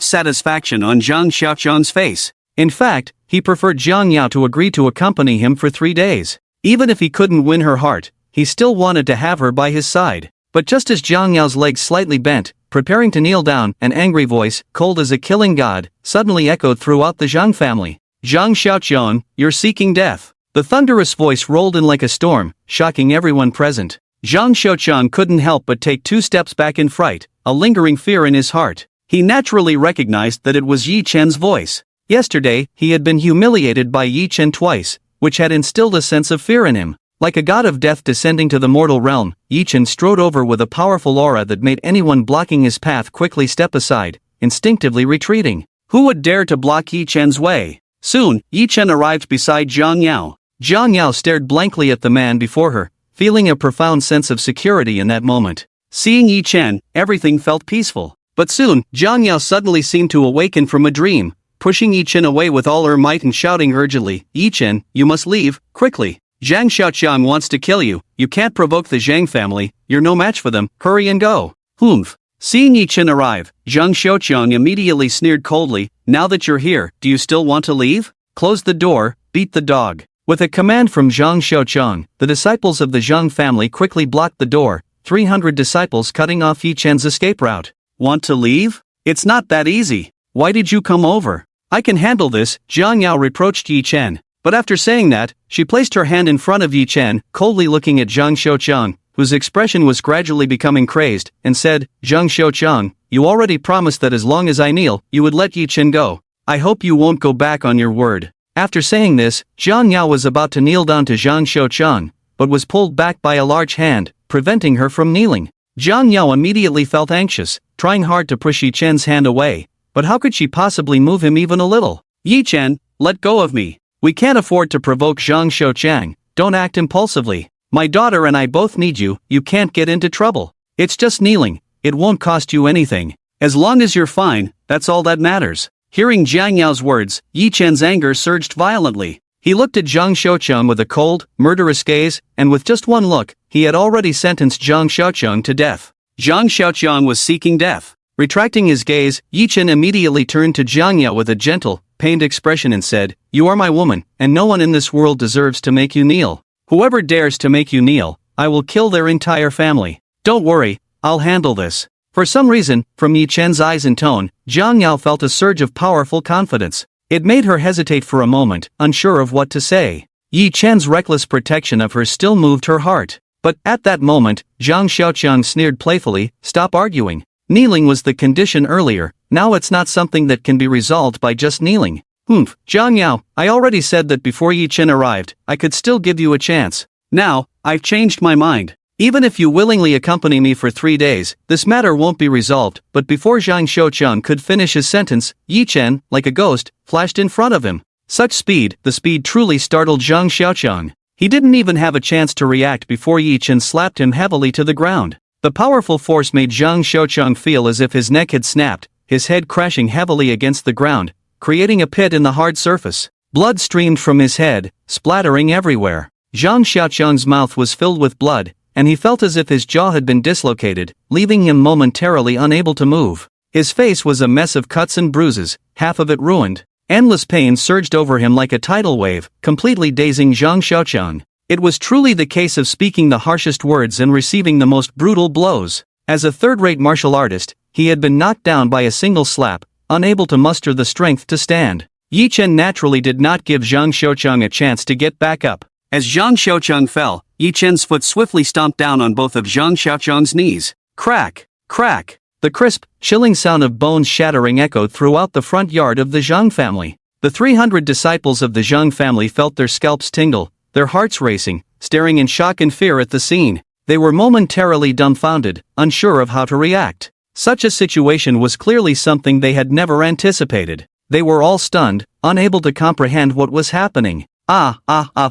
satisfaction on Zhang Xiaocheng's face. In fact, he preferred Jiang Yao to agree to accompany him for 3 days. Even if he couldn't win her heart, he still wanted to have her by his side. But just as Jiang Yao's legs slightly bent, preparing to kneel down, an angry voice, cold as a killing god, suddenly echoed throughout the Zhang family. "Zhang Xiaocheng, you're seeking death." The thunderous voice rolled in like a storm, shocking everyone present. Zhang Xiaocheng couldn't help but take 2 steps back in fright, a lingering fear in his heart. He naturally recognized that it was Yi Chen's voice. Yesterday, he had been humiliated by Yi Chen twice, which had instilled a sense of fear in him. Like a god of death descending to the mortal realm, Yi Chen strode over with a powerful aura that made anyone blocking his path quickly step aside, instinctively retreating. Who would dare to block Yi Chen's way? Soon, Yi Chen arrived beside Jiang Yao. Jiang Yao stared blankly at the man before her, feeling a profound sense of security in that moment. Seeing Yi Chen, everything felt peaceful. But soon, Jiang Yao suddenly seemed to awaken from a dream, pushing Yi Chen away with all her might and shouting urgently, "Yi Chen, you must leave, quickly. Zhang Xiaoqiang wants to kill you, you can't provoke the Zhang family, you're no match for them, hurry and go." Humph. Seeing Yi Chen arrive, Zhang Xiaoqiang immediately sneered coldly, "Now that you're here, do you still want to leave? Close the door, beat the dog." With a command from Zhang Xiaoqiang, the disciples of the Zhang family quickly blocked the door, 300 disciples cutting off Yi Chen's escape route. "Want to leave? It's not that easy. Why did you come over? I can handle this," Jiang Yao reproached Yi Chen. But after saying that, she placed her hand in front of Yi Chen, coldly looking at Zhang Xiaoqiang, whose expression was gradually becoming crazed, and said, "Zhang Xiaoqiang, you already promised that as long as I kneel, you would let Yi Chen go. I hope you won't go back on your word." After saying this, Jiang Yao was about to kneel down to Zhang Xiaoqiang, but was pulled back by a large hand, preventing her from kneeling. Jiang Yao immediately felt anxious, trying hard to push Yi Chen's hand away, but how could she possibly move him even a little? "Yi Chen, let go of me. We can't afford to provoke Zhang Xiaoqiang, don't act impulsively. My daughter and I both need you, you can't get into trouble. It's just kneeling, it won't cost you anything. As long as you're fine, that's all that matters." Hearing Jiang Yao's words, Yi Chen's anger surged violently. He looked at Zhang Xiaoqiang with a cold, murderous gaze, and with just one look, he had already sentenced Zhang Xiaoqiang to death. Zhang Xiaoqiang was seeking death. Retracting his gaze, Yi Chen immediately turned to Jiang Yao with a gentle, pained expression and said, "You are my woman, and no one in this world deserves to make you kneel. Whoever dares to make you kneel, I will kill their entire family. Don't worry, I'll handle this." For some reason, from Yi Chen's eyes and tone, Jiang Yao felt a surge of powerful confidence. It made her hesitate for a moment, unsure of what to say. Yi Chen's reckless protection of her still moved her heart. But, at that moment, Zhang Xiaoqiang sneered playfully, "Stop arguing. Kneeling was the condition earlier, now it's not something that can be resolved by just kneeling." "Humph, Jiang Yao, I already said that before Yi Chen arrived, I could still give you a chance. Now, I've changed my mind. Even if you willingly accompany me for 3 days, this matter won't be resolved." But before Zhang Xiaoqiang could finish his sentence, Yi Chen, like a ghost, flashed in front of him. Such speed, the speed truly startled Zhang Xiaoqiang. He didn't even have a chance to react before Yi Chen slapped him heavily to the ground. The powerful force made Zhang Xiaoqiang feel as if his neck had snapped, his head crashing heavily against the ground, creating a pit in the hard surface. Blood streamed from his head, splattering everywhere. Zhang Xiaoqiang's mouth was filled with blood, and he felt as if his jaw had been dislocated, leaving him momentarily unable to move. His face was a mess of cuts and bruises, half of it ruined. Endless pain surged over him like a tidal wave, completely dazing Zhang Xiaoqiang. It was truly the case of speaking the harshest words and receiving the most brutal blows. As a third-rate martial artist, he had been knocked down by a single slap, unable to muster the strength to stand. Yi Chen naturally did not give Zhang Xiaoqiang a chance to get back up. As Zhang Xiaoqiang fell, Yi Chen's foot swiftly stomped down on both of Zhang Xiaoqiang's knees. Crack! Crack! The crisp, chilling sound of bones shattering echoed throughout the front yard of the Zhang family. The 300 disciples of the Zhang family felt their scalps tingle, their hearts racing, staring in shock and fear at the scene. They were momentarily dumbfounded, unsure of how to react. Such a situation was clearly something they had never anticipated. They were all stunned, unable to comprehend what was happening.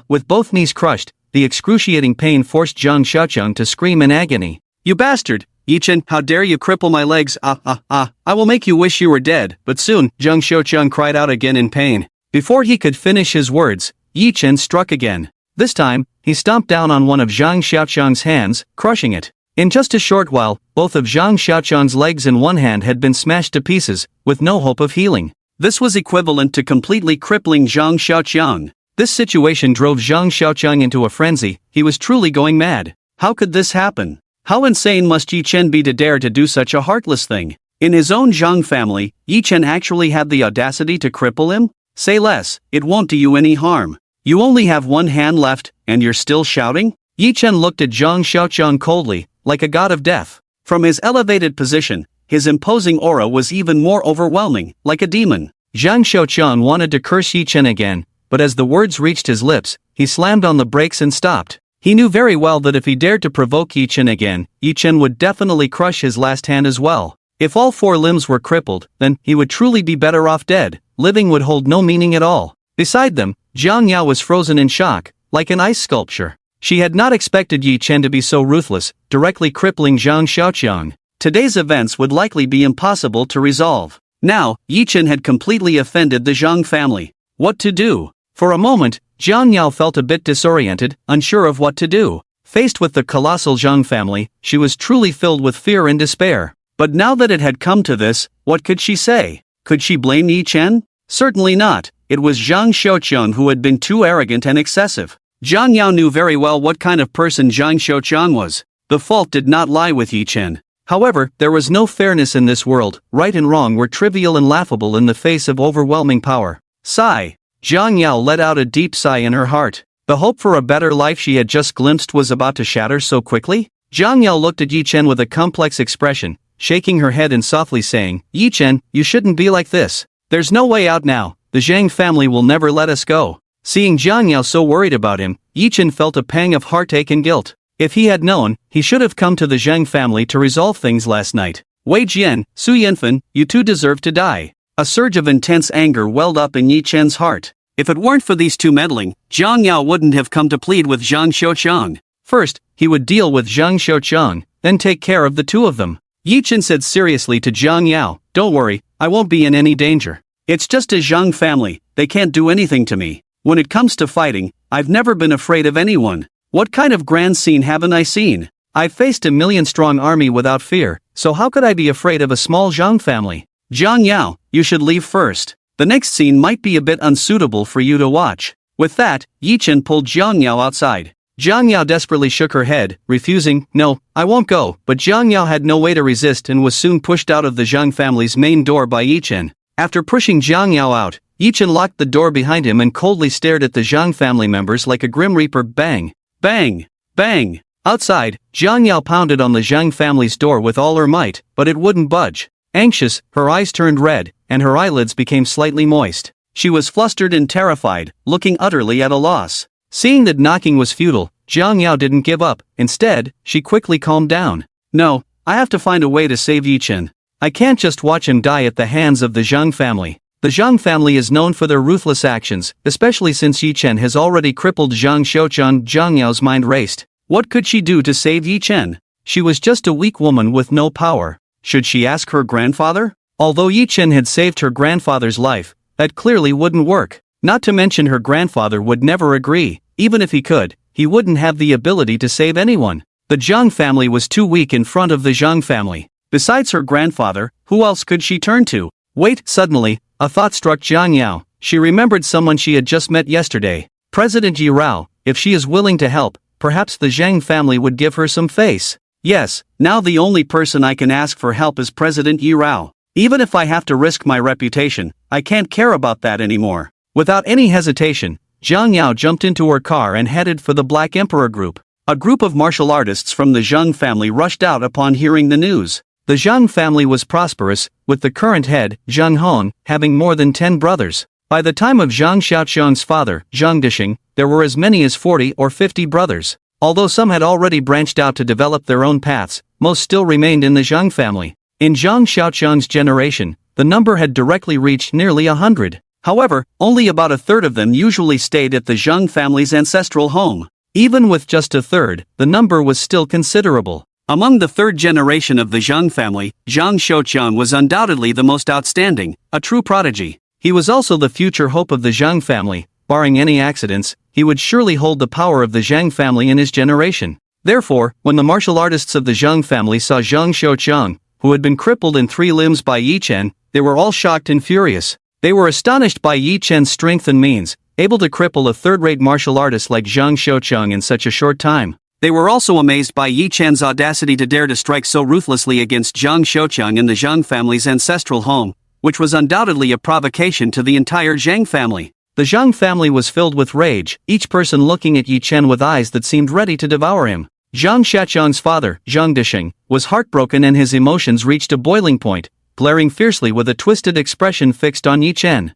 With both knees crushed, the excruciating pain forced Zhang Xiaoqiang to scream in agony. "You bastard! Yi Chen, how dare you cripple my legs? I will make you wish you were dead." But soon, Zhang Xiaoqiang cried out again in pain. Before he could finish his words, Yi Chen struck again. This time, he stomped down on one of Zhang Xiaoqiang's hands, crushing it. In just a short while, both of Zhang Xiaoqiang's legs and one hand had been smashed to pieces, with no hope of healing. This was equivalent to completely crippling Zhang Xiaoqiang. This situation drove Zhang Xiaoqiang into a frenzy. He was truly going mad. How could this happen? How insane must Yi Chen be to dare to do such a heartless thing? In his own Zhang family, Yi Chen actually had the audacity to cripple him? Say less, it won't do you any harm. You only have one hand left, and you're still shouting? Yi Chen looked at Zhang Xiaoqiang coldly, like a god of death. From his elevated position, his imposing aura was even more overwhelming, like a demon. Zhang Xiaoqiang wanted to curse Yi Chen again, but as the words reached his lips, he slammed on the brakes and stopped. He knew very well that if he dared to provoke Yi Chen again, Yi Chen would definitely crush his last hand as well. If all 4 limbs were crippled, then he would truly be better off dead. Living would hold no meaning at all. Beside them, Jiang Yao was frozen in shock, like an ice sculpture. She had not expected Yi Chen to be so ruthless, directly crippling Zhang Xiaoqiang. Today's events would likely be impossible to resolve. Now, Yi Chen had completely offended the Zhang family. What to do? For a moment, Jiang Yao felt a bit disoriented, unsure of what to do. Faced with the colossal Zhang family, she was truly filled with fear and despair. But now that it had come to this, what could she say? Could she blame Yi Chen? Certainly not. It was Zhang Xiaoqiang who had been too arrogant and excessive. Jiang Yao knew very well what kind of person Zhang Xiaoqiang was. The fault did not lie with Yi Chen. However, there was no fairness in this world. Right and wrong were trivial and laughable in the face of overwhelming power. Sigh. Jiang Yao let out a deep sigh in her heart. The hope for a better life she had just glimpsed was about to shatter so quickly? Jiang Yao looked at Yi Chen with a complex expression, shaking her head and softly saying, "Yi Chen, you shouldn't be like this. There's no way out now. The Zhang family will never let us go." Seeing Jiang Yao so worried about him, Yi Chen felt a pang of heartache and guilt. If he had known, he should have come to the Zhang family to resolve things last night. Wei Jian, Su Yanfen, you two deserve to die. A surge of intense anger welled up in Yi Chen's heart. If it weren't for these two meddling, Jiang Yao wouldn't have come to plead with Zhang Xiaoqiang. First, he would deal with Zhang Xiaoqiang, then take care of the two of them. Yi Chen said seriously to Jiang Yao, "Don't worry, I won't be in any danger. It's just a Zhang family, they can't do anything to me. When it comes to fighting, I've never been afraid of anyone. What kind of grand scene haven't I seen? I've faced a million-strong army without fear, so how could I be afraid of a small Zhang family? Jiang Yao, you should leave first. The next scene might be a bit unsuitable for you to watch." With that, Yi Chen pulled Jiang Yao outside. Jiang Yao desperately shook her head, refusing, "No, I won't go," but Jiang Yao had no way to resist and was soon pushed out of the Zhang family's main door by Yi Chen. After pushing Jiang Yao out, Yi Chen locked the door behind him and coldly stared at the Zhang family members like a grim reaper. Bang! Bang! Bang! Outside, Jiang Yao pounded on the Zhang family's door with all her might, but it wouldn't budge. Anxious, her eyes turned red, and her eyelids became slightly moist. She was flustered and terrified, looking utterly at a loss. Seeing that knocking was futile, Jiang Yao didn't give up. Instead, she quickly calmed down. "No, I have to find a way to save Yi Chen. I can't just watch him die at the hands of the Zhang family. The Zhang family is known for their ruthless actions, especially since Yi Chen has already crippled Zhang Xiaoqiang." Jiang Yao's mind raced. What could she do to save Yi Chen? She was just a weak woman with no power. Should she ask her grandfather? Although Yi Chen had saved her grandfather's life, that clearly wouldn't work. Not to mention her grandfather would never agree. Even if he could, he wouldn't have the ability to save anyone. The Zhang family was too weak in front of the Zhang family. Besides her grandfather, who else could she turn to? Wait, suddenly, a thought struck Jiang Yao. She remembered someone she had just met yesterday. President Yi Rao. If she is willing to help, perhaps the Zhang family would give her some face. Yes, now the only person I can ask for help is President Yi Rao. Even if I have to risk my reputation, I can't care about that anymore. Without any hesitation, Jiang Yao jumped into her car and headed for the Black Emperor Group. A group of martial artists from the Zhang family rushed out upon hearing the news. The Zhang family was prosperous, with the current head, Zhang Hong, having more than 10 brothers. By the time of Zhang Xiaoqiang's father, Zhang Dishing, there were as many as 40 or 50 brothers. Although some had already branched out to develop their own paths, most still remained in the Zhang family. In Zhang Xiaoqiang's generation, the number had directly reached nearly 100. However, only about a third of them usually stayed at the Zhang family's ancestral home. Even with just a third, the number was still considerable. Among the third generation of the Zhang family, Zhang Xiaoqiang was undoubtedly the most outstanding, a true prodigy. He was also the future hope of the Zhang family. Barring any accidents, he would surely hold the power of the Zhang family in his generation. Therefore, when the martial artists of the Zhang family saw Zhang Xiaoqiang, who had been crippled in 3 limbs by Yi Chen, they were all shocked and furious. They were astonished by Yi Chen's strength and means, able to cripple a third-rate martial artist like Zhang Xiaoqiang in such a short time. They were also amazed by Yi Chen's audacity to dare to strike so ruthlessly against Zhang Xiaoqiang in the Zhang family's ancestral home, which was undoubtedly a provocation to the entire Zhang family. The Zhang family was filled with rage, each person looking at Yi Chen with eyes that seemed ready to devour him. Zhang Xiaoqiang's father, Zhang Dishing, was heartbroken and his emotions reached a boiling point, glaring fiercely with a twisted expression fixed on Yi Chen.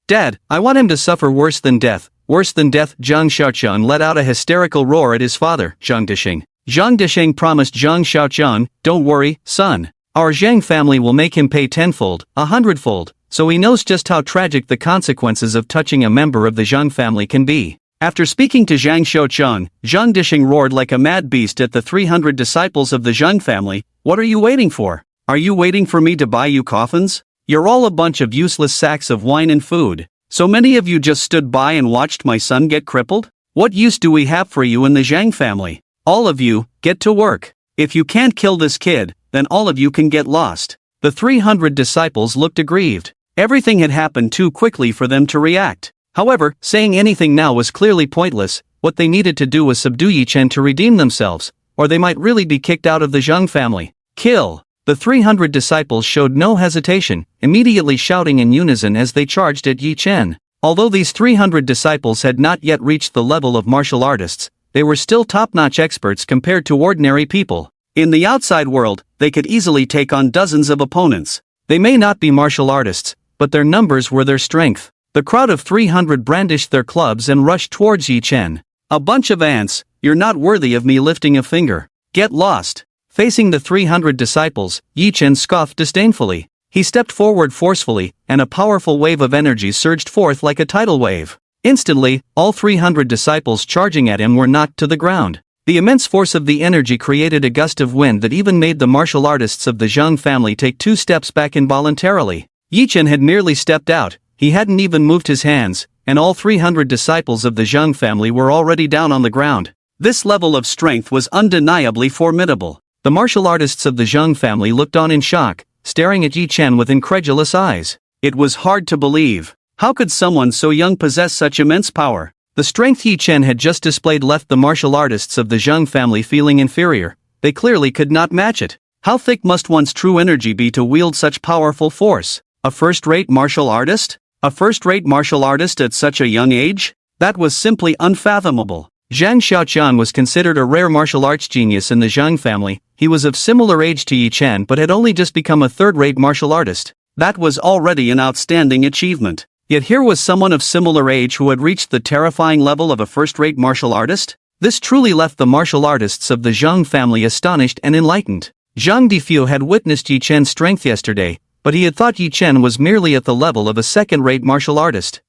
"Dad, I want him to suffer worse than death, worse than death." Zhang Xiaoqiang let out a hysterical roar at his father, Zhang Dishing. Zhang Dishing promised Zhang Xiaoqiang, "Don't worry, son. Our Zhang family will make him pay 10-fold, 100-fold, so he knows just how tragic the consequences of touching a member of the Zhang family can be." After speaking to Zhang Xiaoqiang, Zhang Dishing roared like a mad beast at the 300 disciples of the Zhang family. "What are you waiting for? Are you waiting for me to buy you coffins? You're all a bunch of useless sacks of wine and food. So many of you just stood by and watched my son get crippled? What use do we have for you in the Zhang family? All of you, get to work. If you can't kill this kid, then all of you can get lost." The 300 disciples looked aggrieved. Everything had happened too quickly for them to react. However, saying anything now was clearly pointless. What they needed to do was subdue Yi Chen to redeem themselves, or they might really be kicked out of the Zhang family. Kill! The 300 disciples showed no hesitation, immediately shouting in unison as they charged at Yi Chen. Although these 300 disciples had not yet reached the level of martial artists, they were still top-notch experts compared to ordinary people. In the outside world, they could easily take on dozens of opponents. They may not be martial artists, but their numbers were their strength. The crowd of 300 brandished their clubs and rushed towards Yi Chen. "A bunch of ants, you're not worthy of me lifting a finger. Get lost." Facing the 300 disciples, Yi Chen scoffed disdainfully. He stepped forward forcefully, and a powerful wave of energy surged forth like a tidal wave. Instantly, all 300 disciples charging at him were knocked to the ground. The immense force of the energy created a gust of wind that even made the martial artists of the Zhang family take 2 steps back involuntarily. Yi Chen had merely stepped out, he hadn't even moved his hands, and all 300 disciples of the Zhang family were already down on the ground. This level of strength was undeniably formidable. The martial artists of the Zhang family looked on in shock, staring at Yi Chen with incredulous eyes. It was hard to believe. How could someone so young possess such immense power? The strength Yi Chen had just displayed left the martial artists of the Zhang family feeling inferior. They clearly could not match it. How thick must one's true energy be to wield such powerful force? A first-rate martial artist? A first-rate martial artist at such a young age? That was simply unfathomable. Zhang Xiaoqian was considered a rare martial arts genius in the Zhang family. He was of similar age to Yi Chen but had only just become a third-rate martial artist. That was already an outstanding achievement. Yet here was someone of similar age who had reached the terrifying level of a first-rate martial artist? This truly left the martial artists of the Zhang family astonished and enlightened. Zhang Difu had witnessed Yi Chen's strength yesterday, but he had thought Yi Chen was merely at the level of a second-rate martial artist.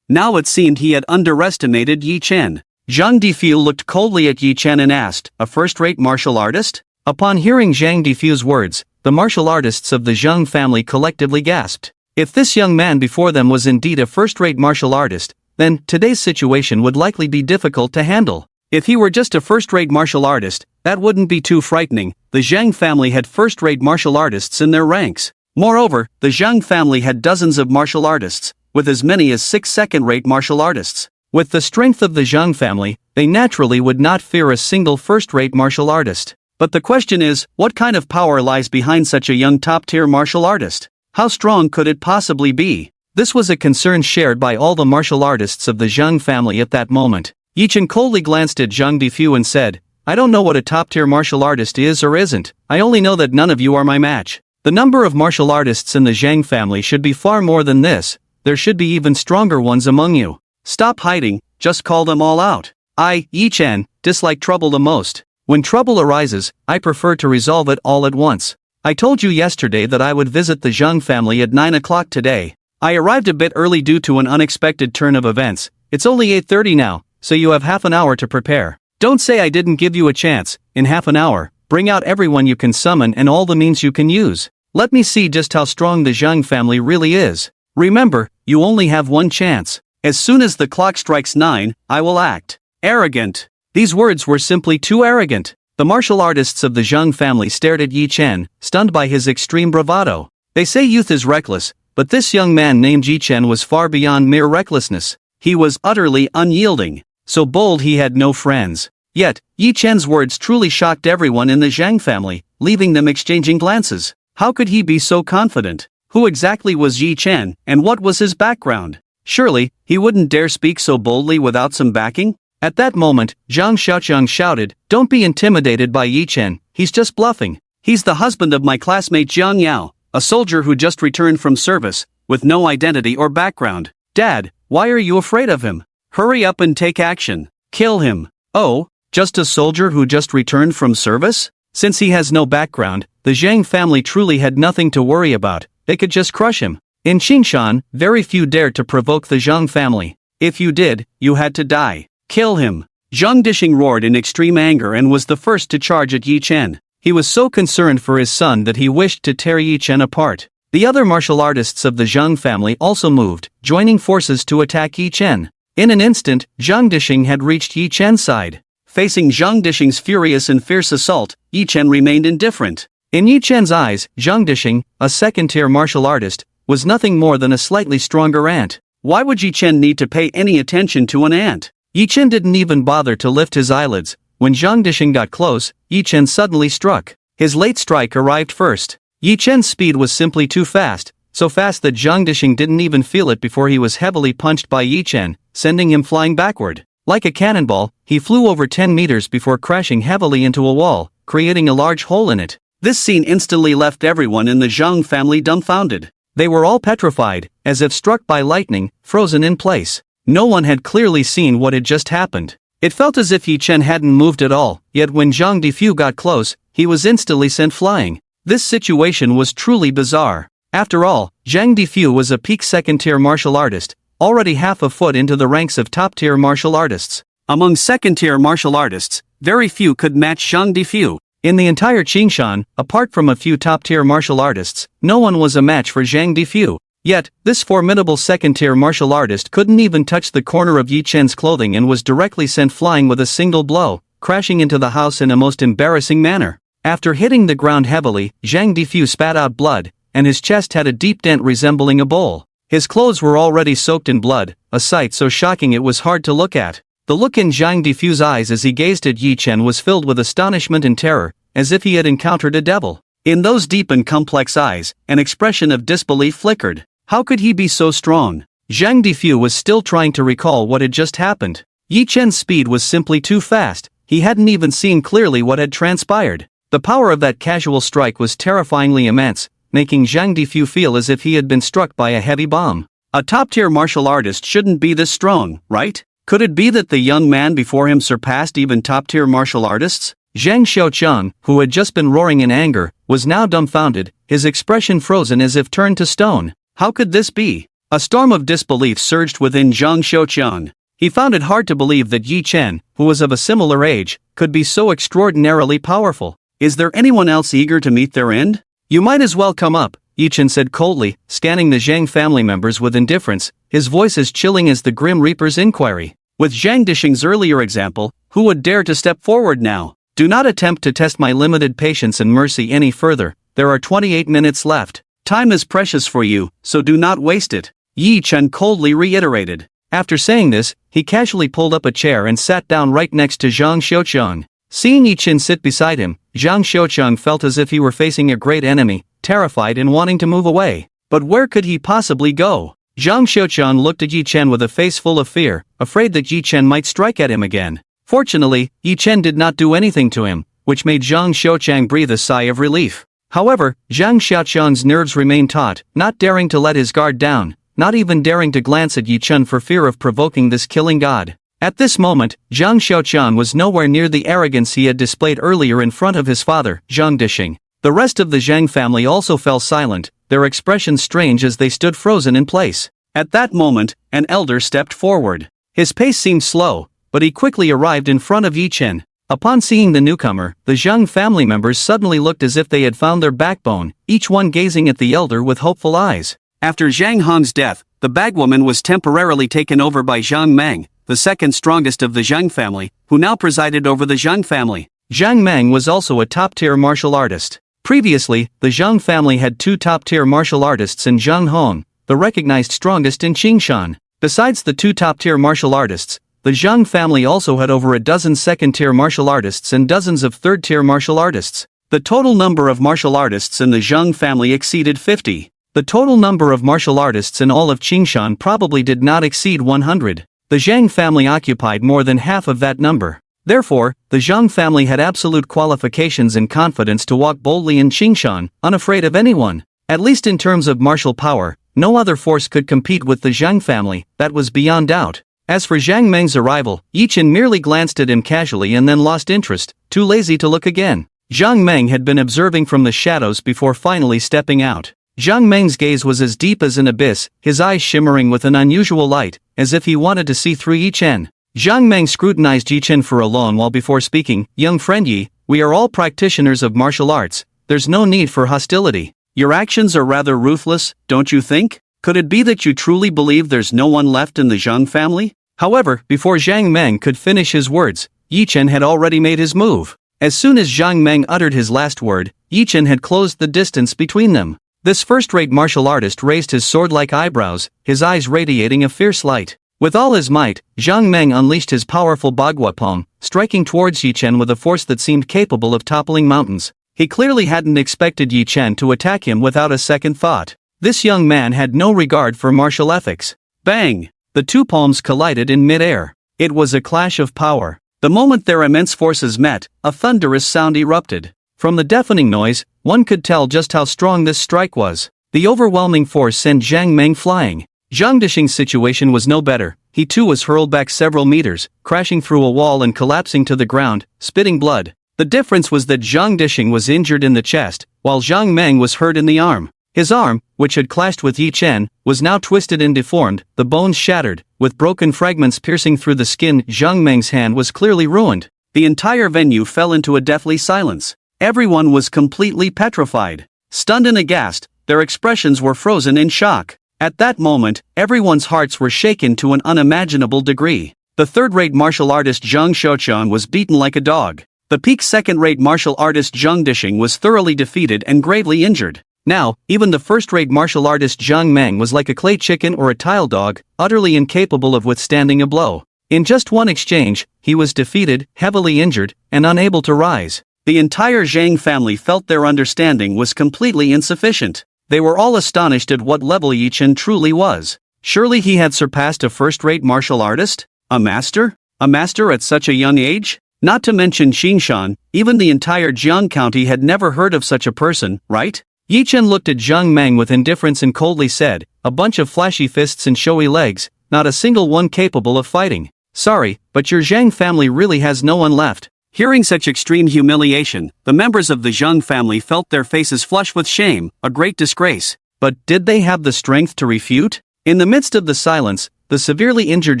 Now it seemed he had underestimated Yi Chen. Zhang Difu looked coldly at Yi Chen and asked, "A first-rate martial artist?" Upon hearing Zhang Difu's words, the martial artists of the Zhang family collectively gasped. If this young man before them was indeed a first-rate martial artist, then today's situation would likely be difficult to handle. If he were just a first-rate martial artist, that wouldn't be too frightening. The Zhang family had first-rate martial artists in their ranks. Moreover, the Zhang family had dozens of martial artists, with as many as 6 second-rate martial artists. With the strength of the Zhang family, they naturally would not fear a single first-rate martial artist. But the question is, what kind of power lies behind such a young top-tier martial artist? How strong could it possibly be? This was a concern shared by all the martial artists of the Zhang family at that moment. Yi Chen coldly glanced at Zhang Difu and said, "I don't know what a top-tier martial artist is or isn't, I only know that none of you are my match. The number of martial artists in the Zhang family should be far more than this, there should be even stronger ones among you. Stop hiding, just call them all out. I, Yi Chen, dislike trouble the most. When trouble arises, I prefer to resolve it all at once. I told you yesterday that I would visit the Zhang family at 9 o'clock today. I arrived a bit early due to an unexpected turn of events. It's only 8:30 now, so you have half an hour to prepare. Don't say I didn't give you a chance. In half an hour, bring out everyone you can summon and all the means you can use. Let me see just how strong the Zhang family really is. Remember, you only have one chance. As soon as the clock strikes 9, I will act." Arrogant. These words were simply too arrogant. The martial artists of the Zhang family stared at Yi Chen, stunned by his extreme bravado. They say youth is reckless, but this young man named Yi Chen was far beyond mere recklessness. He was utterly unyielding. So bold he had no friends. Yet, Yi Chen's words truly shocked everyone in the Zhang family, leaving them exchanging glances. How could he be so confident? Who exactly was Yi Chen, and what was his background? Surely, he wouldn't dare speak so boldly without some backing? At that moment, Zhang Xiaoqiang shouted, "Don't be intimidated by Yi Chen, he's just bluffing. He's the husband of my classmate Jiang Yao, a soldier who just returned from service, with no identity or background. Dad, why are you afraid of him? Hurry up and take action. Kill him." "Oh, just a soldier who just returned from service?" Since he has no background, the Zhang family truly had nothing to worry about, they could just crush him. In Qingshan, very few dared to provoke the Zhang family. If you did, you had to die. "Kill him!" Zhang Dishing roared in extreme anger and was the first to charge at Yi Chen. He was so concerned for his son that he wished to tear Yi Chen apart. The other martial artists of the Zhang family also moved, joining forces to attack Yi Chen. In an instant, Zhang Dishing had reached Yi Chen's side. Facing Zhang Dishing's furious and fierce assault, Yi Chen remained indifferent. In Yi Chen's eyes, Zhang Dishing, a second-tier martial artist, was nothing more than a slightly stronger ant. Why would Yi Chen need to pay any attention to an ant? Yi Chen didn't even bother to lift his eyelids. When Zhang Dishing got close, Yi Chen suddenly struck. His late strike arrived first. Yi Chen's speed was simply too fast, so fast that Zhang Dishing didn't even feel it before he was heavily punched by Yi Chen, sending him flying backward. Like a cannonball, he flew over 10 meters before crashing heavily into a wall, creating a large hole in it. This scene instantly left everyone in the Zhang family dumbfounded. They were all petrified, as if struck by lightning, frozen in place. No one had clearly seen what had just happened. It felt as if Yi Chen hadn't moved at all, yet when Zhang Difu got close, he was instantly sent flying. This situation was truly bizarre. After all, Zhang Difu was a peak second-tier martial artist, already half a foot into the ranks of top-tier martial artists. Among second-tier martial artists, very few could match Zhang Difu. In the entire Qingshan, apart from a few top-tier martial artists, no one was a match for Zhang Difu. Yet, this formidable second-tier martial artist couldn't even touch the corner of Yi Chen's clothing and was directly sent flying with a single blow, crashing into the house in a most embarrassing manner. After hitting the ground heavily, Zhang Difu spat out blood, and his chest had a deep dent resembling a bowl. His clothes were already soaked in blood, a sight so shocking it was hard to look at. The look in Zhang Difu's eyes as he gazed at Yi Chen was filled with astonishment and terror, as if he had encountered a devil. In those deep and complex eyes, an expression of disbelief flickered. How could he be so strong? Zhang Difu was still trying to recall what had just happened. Yi Chen's speed was simply too fast, he hadn't even seen clearly what had transpired. The power of that casual strike was terrifyingly immense, making Zhang Difu feel as if he had been struck by a heavy bomb. A top-tier martial artist shouldn't be this strong, right? Could it be that the young man before him surpassed even top-tier martial artists? Zhang Xiaoqiang, who had just been roaring in anger, was now dumbfounded, his expression frozen as if turned to stone. How could this be? A storm of disbelief surged within Zhang Xiaoqiang. He found it hard to believe that Yi Chen, who was of a similar age, could be so extraordinarily powerful. Is there anyone else eager to meet their end? You might as well come up, Yi Chen said coldly, scanning the Zhang family members with indifference, his voice as chilling as the Grim Reaper's inquiry. With Zhang Dishing's earlier example, who would dare to step forward now? Do not attempt to test my limited patience and mercy any further, there are 28 minutes left. Time is precious for you, so do not waste it, Yi Chen coldly reiterated. After saying this, he casually pulled up a chair and sat down right next to Zhang Xiaoqiang. Seeing Yi Chen sit beside him, Zhang Xiaoqiang felt as if he were facing a great enemy, terrified and wanting to move away. But where could he possibly go? Zhang Xiaoqiang looked at Yi Chen with a face full of fear, afraid that Yi Chen might strike at him again. Fortunately, Yi Chen did not do anything to him, which made Zhang Xiaoqiang breathe a sigh of relief. However, Zhang Xiaoqiang's nerves remained taut, not daring to let his guard down, not even daring to glance at Yi Chen for fear of provoking this killing god. At this moment, Zhang Xiaoqiang was nowhere near the arrogance he had displayed earlier in front of his father, Zhang Dishing. The rest of the Zhang family also fell silent, their expressions strange as they stood frozen in place. At that moment, an elder stepped forward. His pace seemed slow, but he quickly arrived in front of Yi Chen. Upon seeing the newcomer, the Zhang family members suddenly looked as if they had found their backbone, each one gazing at the elder with hopeful eyes. After Zhang Hong's death, the bagwoman was temporarily taken over by Zhang Meng, the second strongest of the Zhang family, who now presided over the Zhang family. Zhang Meng was also a top-tier martial artist. Previously, the Zhang family had two top-tier martial artists in Zhang Hong, the recognized strongest in Qingshan. Besides the two top-tier martial artists, the Zhang family also had over a dozen second-tier martial artists and dozens of third-tier martial artists. The total number of martial artists in the Zhang family exceeded 50. The total number of martial artists in all of Qingshan probably did not exceed 100. The Zhang family occupied more than half of that number. Therefore, the Zhang family had absolute qualifications and confidence to walk boldly in Qingshan, unafraid of anyone. At least in terms of martial power, no other force could compete with the Zhang family, that was beyond doubt. As for Zhang Meng's arrival, Yi Chen merely glanced at him casually and then lost interest, too lazy to look again. Zhang Meng had been observing from the shadows before finally stepping out. Zhang Meng's gaze was as deep as an abyss, his eyes shimmering with an unusual light, as if he wanted to see through Yi Chen. Zhang Meng scrutinized Yi Chen for a long while before speaking. Young friend Yi, we are all practitioners of martial arts, there's no need for hostility. Your actions are rather ruthless, don't you think? Could it be that you truly believe there's no one left in the Zhang family? However, before Zhang Meng could finish his words, Yi Chen had already made his move. As soon as Zhang Meng uttered his last word, Yi Chen had closed the distance between them. This first-rate martial artist raised his sword-like eyebrows, his eyes radiating a fierce light. With all his might, Zhang Meng unleashed his powerful Bagua Palm, striking towards Yi Chen with a force that seemed capable of toppling mountains. He clearly hadn't expected Yi Chen to attack him without a second thought. This young man had no regard for martial ethics. Bang! The two palms collided in mid-air. It was a clash of power. The moment their immense forces met, a thunderous sound erupted. From the deafening noise, one could tell just how strong this strike was. The overwhelming force sent Zhang Meng flying. Zhang Dishing's situation was no better. He too was hurled back several meters, crashing through a wall and collapsing to the ground, spitting blood. The difference was that Zhang Dishing was injured in the chest, while Zhang Meng was hurt in the arm. His arm, which had clashed with Yi Chen, was now twisted and deformed, the bones shattered, with broken fragments piercing through the skin. Zhang Meng's hand was clearly ruined. The entire venue fell into a deathly silence. Everyone was completely petrified. Stunned and aghast, their expressions were frozen in shock. At that moment, everyone's hearts were shaken to an unimaginable degree. The third-rate martial artist Zhang Xiaochuan was beaten like a dog. The peak second-rate martial artist Zhang Dishing was thoroughly defeated and gravely injured. Now, even the first-rate martial artist Zhang Meng was like a clay chicken or a tile dog, utterly incapable of withstanding a blow. In just one exchange, he was defeated, heavily injured, and unable to rise. The entire Zhang family felt their understanding was completely insufficient. They were all astonished at what level Yi Chen truly was. Surely he had surpassed a first-rate martial artist? A master? A master at such a young age? Not to mention Xingshan, even the entire Jiang County had never heard of such a person, right? Yi Chen looked at Zhang Meng with indifference and coldly said, "A bunch of flashy fists and showy legs, not a single one capable of fighting. Sorry, but your Zhang family really has no one left." Hearing such extreme humiliation, the members of the Zhang family felt their faces flush with shame, a great disgrace. But did they have the strength to refute? In the midst of the silence, the severely injured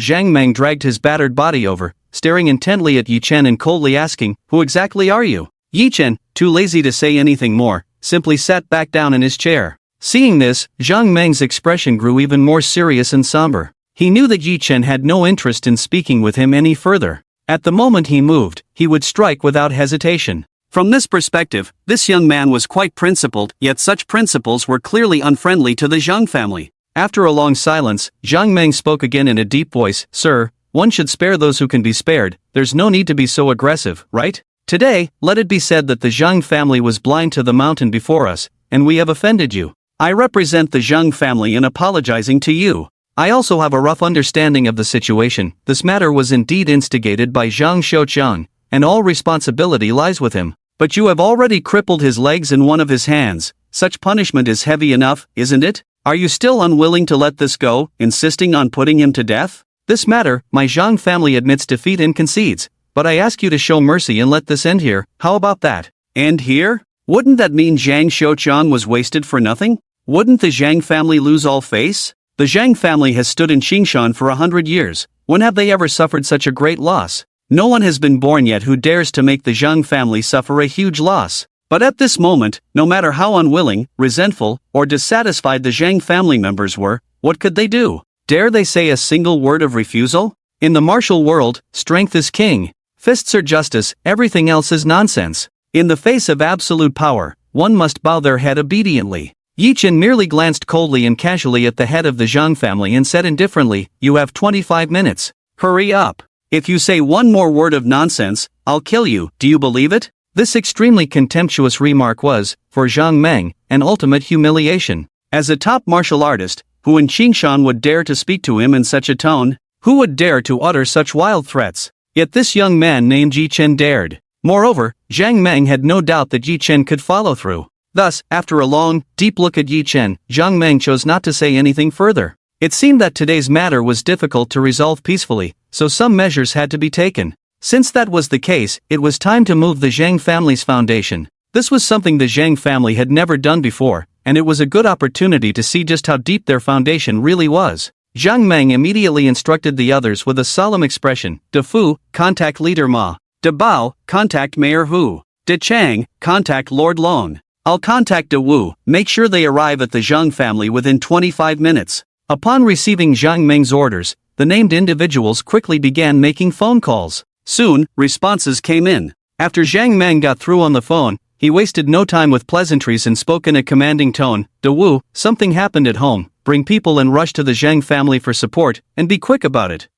Zhang Meng dragged his battered body over, staring intently at Yi Chen and coldly asking, "Who exactly are you?" Yi Chen, too lazy to say anything more, simply sat back down in his chair. Seeing this, Zhang Meng's expression grew even more serious and somber. He knew that Yi Chen had no interest in speaking with him any further. At the moment he moved, he would strike without hesitation. From this perspective, this young man was quite principled, yet such principles were clearly unfriendly to the Zhang family. After a long silence, Zhang Meng spoke again in a deep voice, "Sir, one should spare those who can be spared. There's no need to be so aggressive, right? Today, let it be said that the Zhang family was blind to the mountain before us, and we have offended you. I represent the Zhang family in apologizing to you. I also have a rough understanding of the situation. This matter was indeed instigated by Zhang Xiaochuan, and all responsibility lies with him. But you have already crippled his legs and one of his hands. Such punishment is heavy enough, isn't it? Are you still unwilling to let this go, insisting on putting him to death? This matter, my Zhang family admits defeat and concedes, but I ask you to show mercy and let this end here. How about that?" End here? Wouldn't that mean Zhang Xiaochuan was wasted for nothing? Wouldn't the Zhang family lose all face? The Zhang family has stood in Xingshan for 100 years. When have they ever suffered such a great loss? No one has been born yet who dares to make the Zhang family suffer a huge loss. But at this moment, no matter how unwilling, resentful, or dissatisfied the Zhang family members were, what could they do? Dare they say a single word of refusal? In the martial world, strength is king. Fists are justice, everything else is nonsense. In the face of absolute power, one must bow their head obediently. Yi Chen merely glanced coldly and casually at the head of the Zhang family and said indifferently, "You have 25 minutes. Hurry up. If you say one more word of nonsense, I'll kill you. Do you believe it?" This extremely contemptuous remark was, for Zhang Meng, an ultimate humiliation. As a top martial artist, who in Xingshan would dare to speak to him in such a tone? Who would dare to utter such wild threats? Yet this young man named Yi Chen dared. Moreover, Zhang Meng had no doubt that Yi Chen could follow through. Thus, after a long, deep look at Yi Chen, Zhang Meng chose not to say anything further. It seemed that today's matter was difficult to resolve peacefully, so some measures had to be taken. Since that was the case, it was time to move the Zhang family's foundation. This was something the Zhang family had never done before, and it was a good opportunity to see just how deep their foundation really was. Zhang Meng immediately instructed the others with a solemn expression, "De Fu, contact Leader Ma. De Bao, contact Mayor Hu. De Chang, contact Lord Long. I'll contact Dawu, make sure they arrive at the Zhang family within 25 minutes. Upon receiving Jiang Meng's orders, the named individuals quickly began making phone calls. Soon, responses came in. After Jiang Meng got through on the phone, he wasted no time with pleasantries and spoke in a commanding tone. Dawu, something happened at home, bring people and rush to the Zhang family for support, and be quick about it.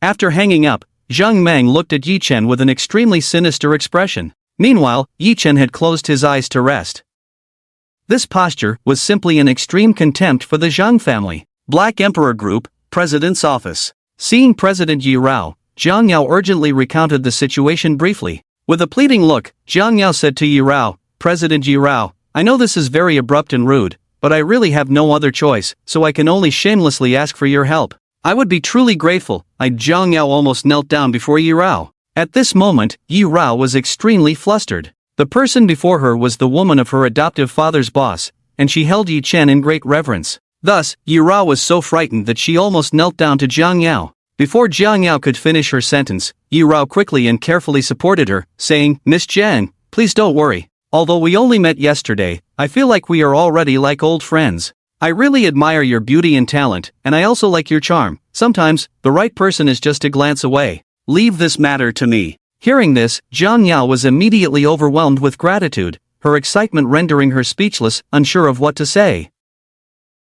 After hanging up, Jiang Meng looked at Yi Chen with an extremely sinister expression. Meanwhile, Yi Chen had closed his eyes to rest. This posture was simply an extreme contempt for the Zhang family. Black Emperor Group, President's Office. Seeing President Yi Rao, Jiang Yao urgently recounted the situation briefly. With a pleading look, Jiang Yao said to Yi Rao, President Yi Rao, I know this is very abrupt and rude, but I really have no other choice, so I can only shamelessly ask for your help. I would be truly grateful. Jiang Yao almost knelt down before Yi Rao. At this moment, Yi Rao was extremely flustered. The person before her was the woman of her adoptive father's boss, and she held Yi Chen in great reverence. Thus, Yi Rao was so frightened that she almost knelt down to Jiang Yao. Before Jiang Yao could finish her sentence, Yi Rao quickly and carefully supported her, saying, Miss Jiang, please don't worry. Although we only met yesterday, I feel like we are already like old friends. I really admire your beauty and talent, and I also like your charm. Sometimes, the right person is just a glance away. Leave this matter to me. Hearing this, Jiang Yao was immediately overwhelmed with gratitude, her excitement rendering her speechless, unsure of what to say.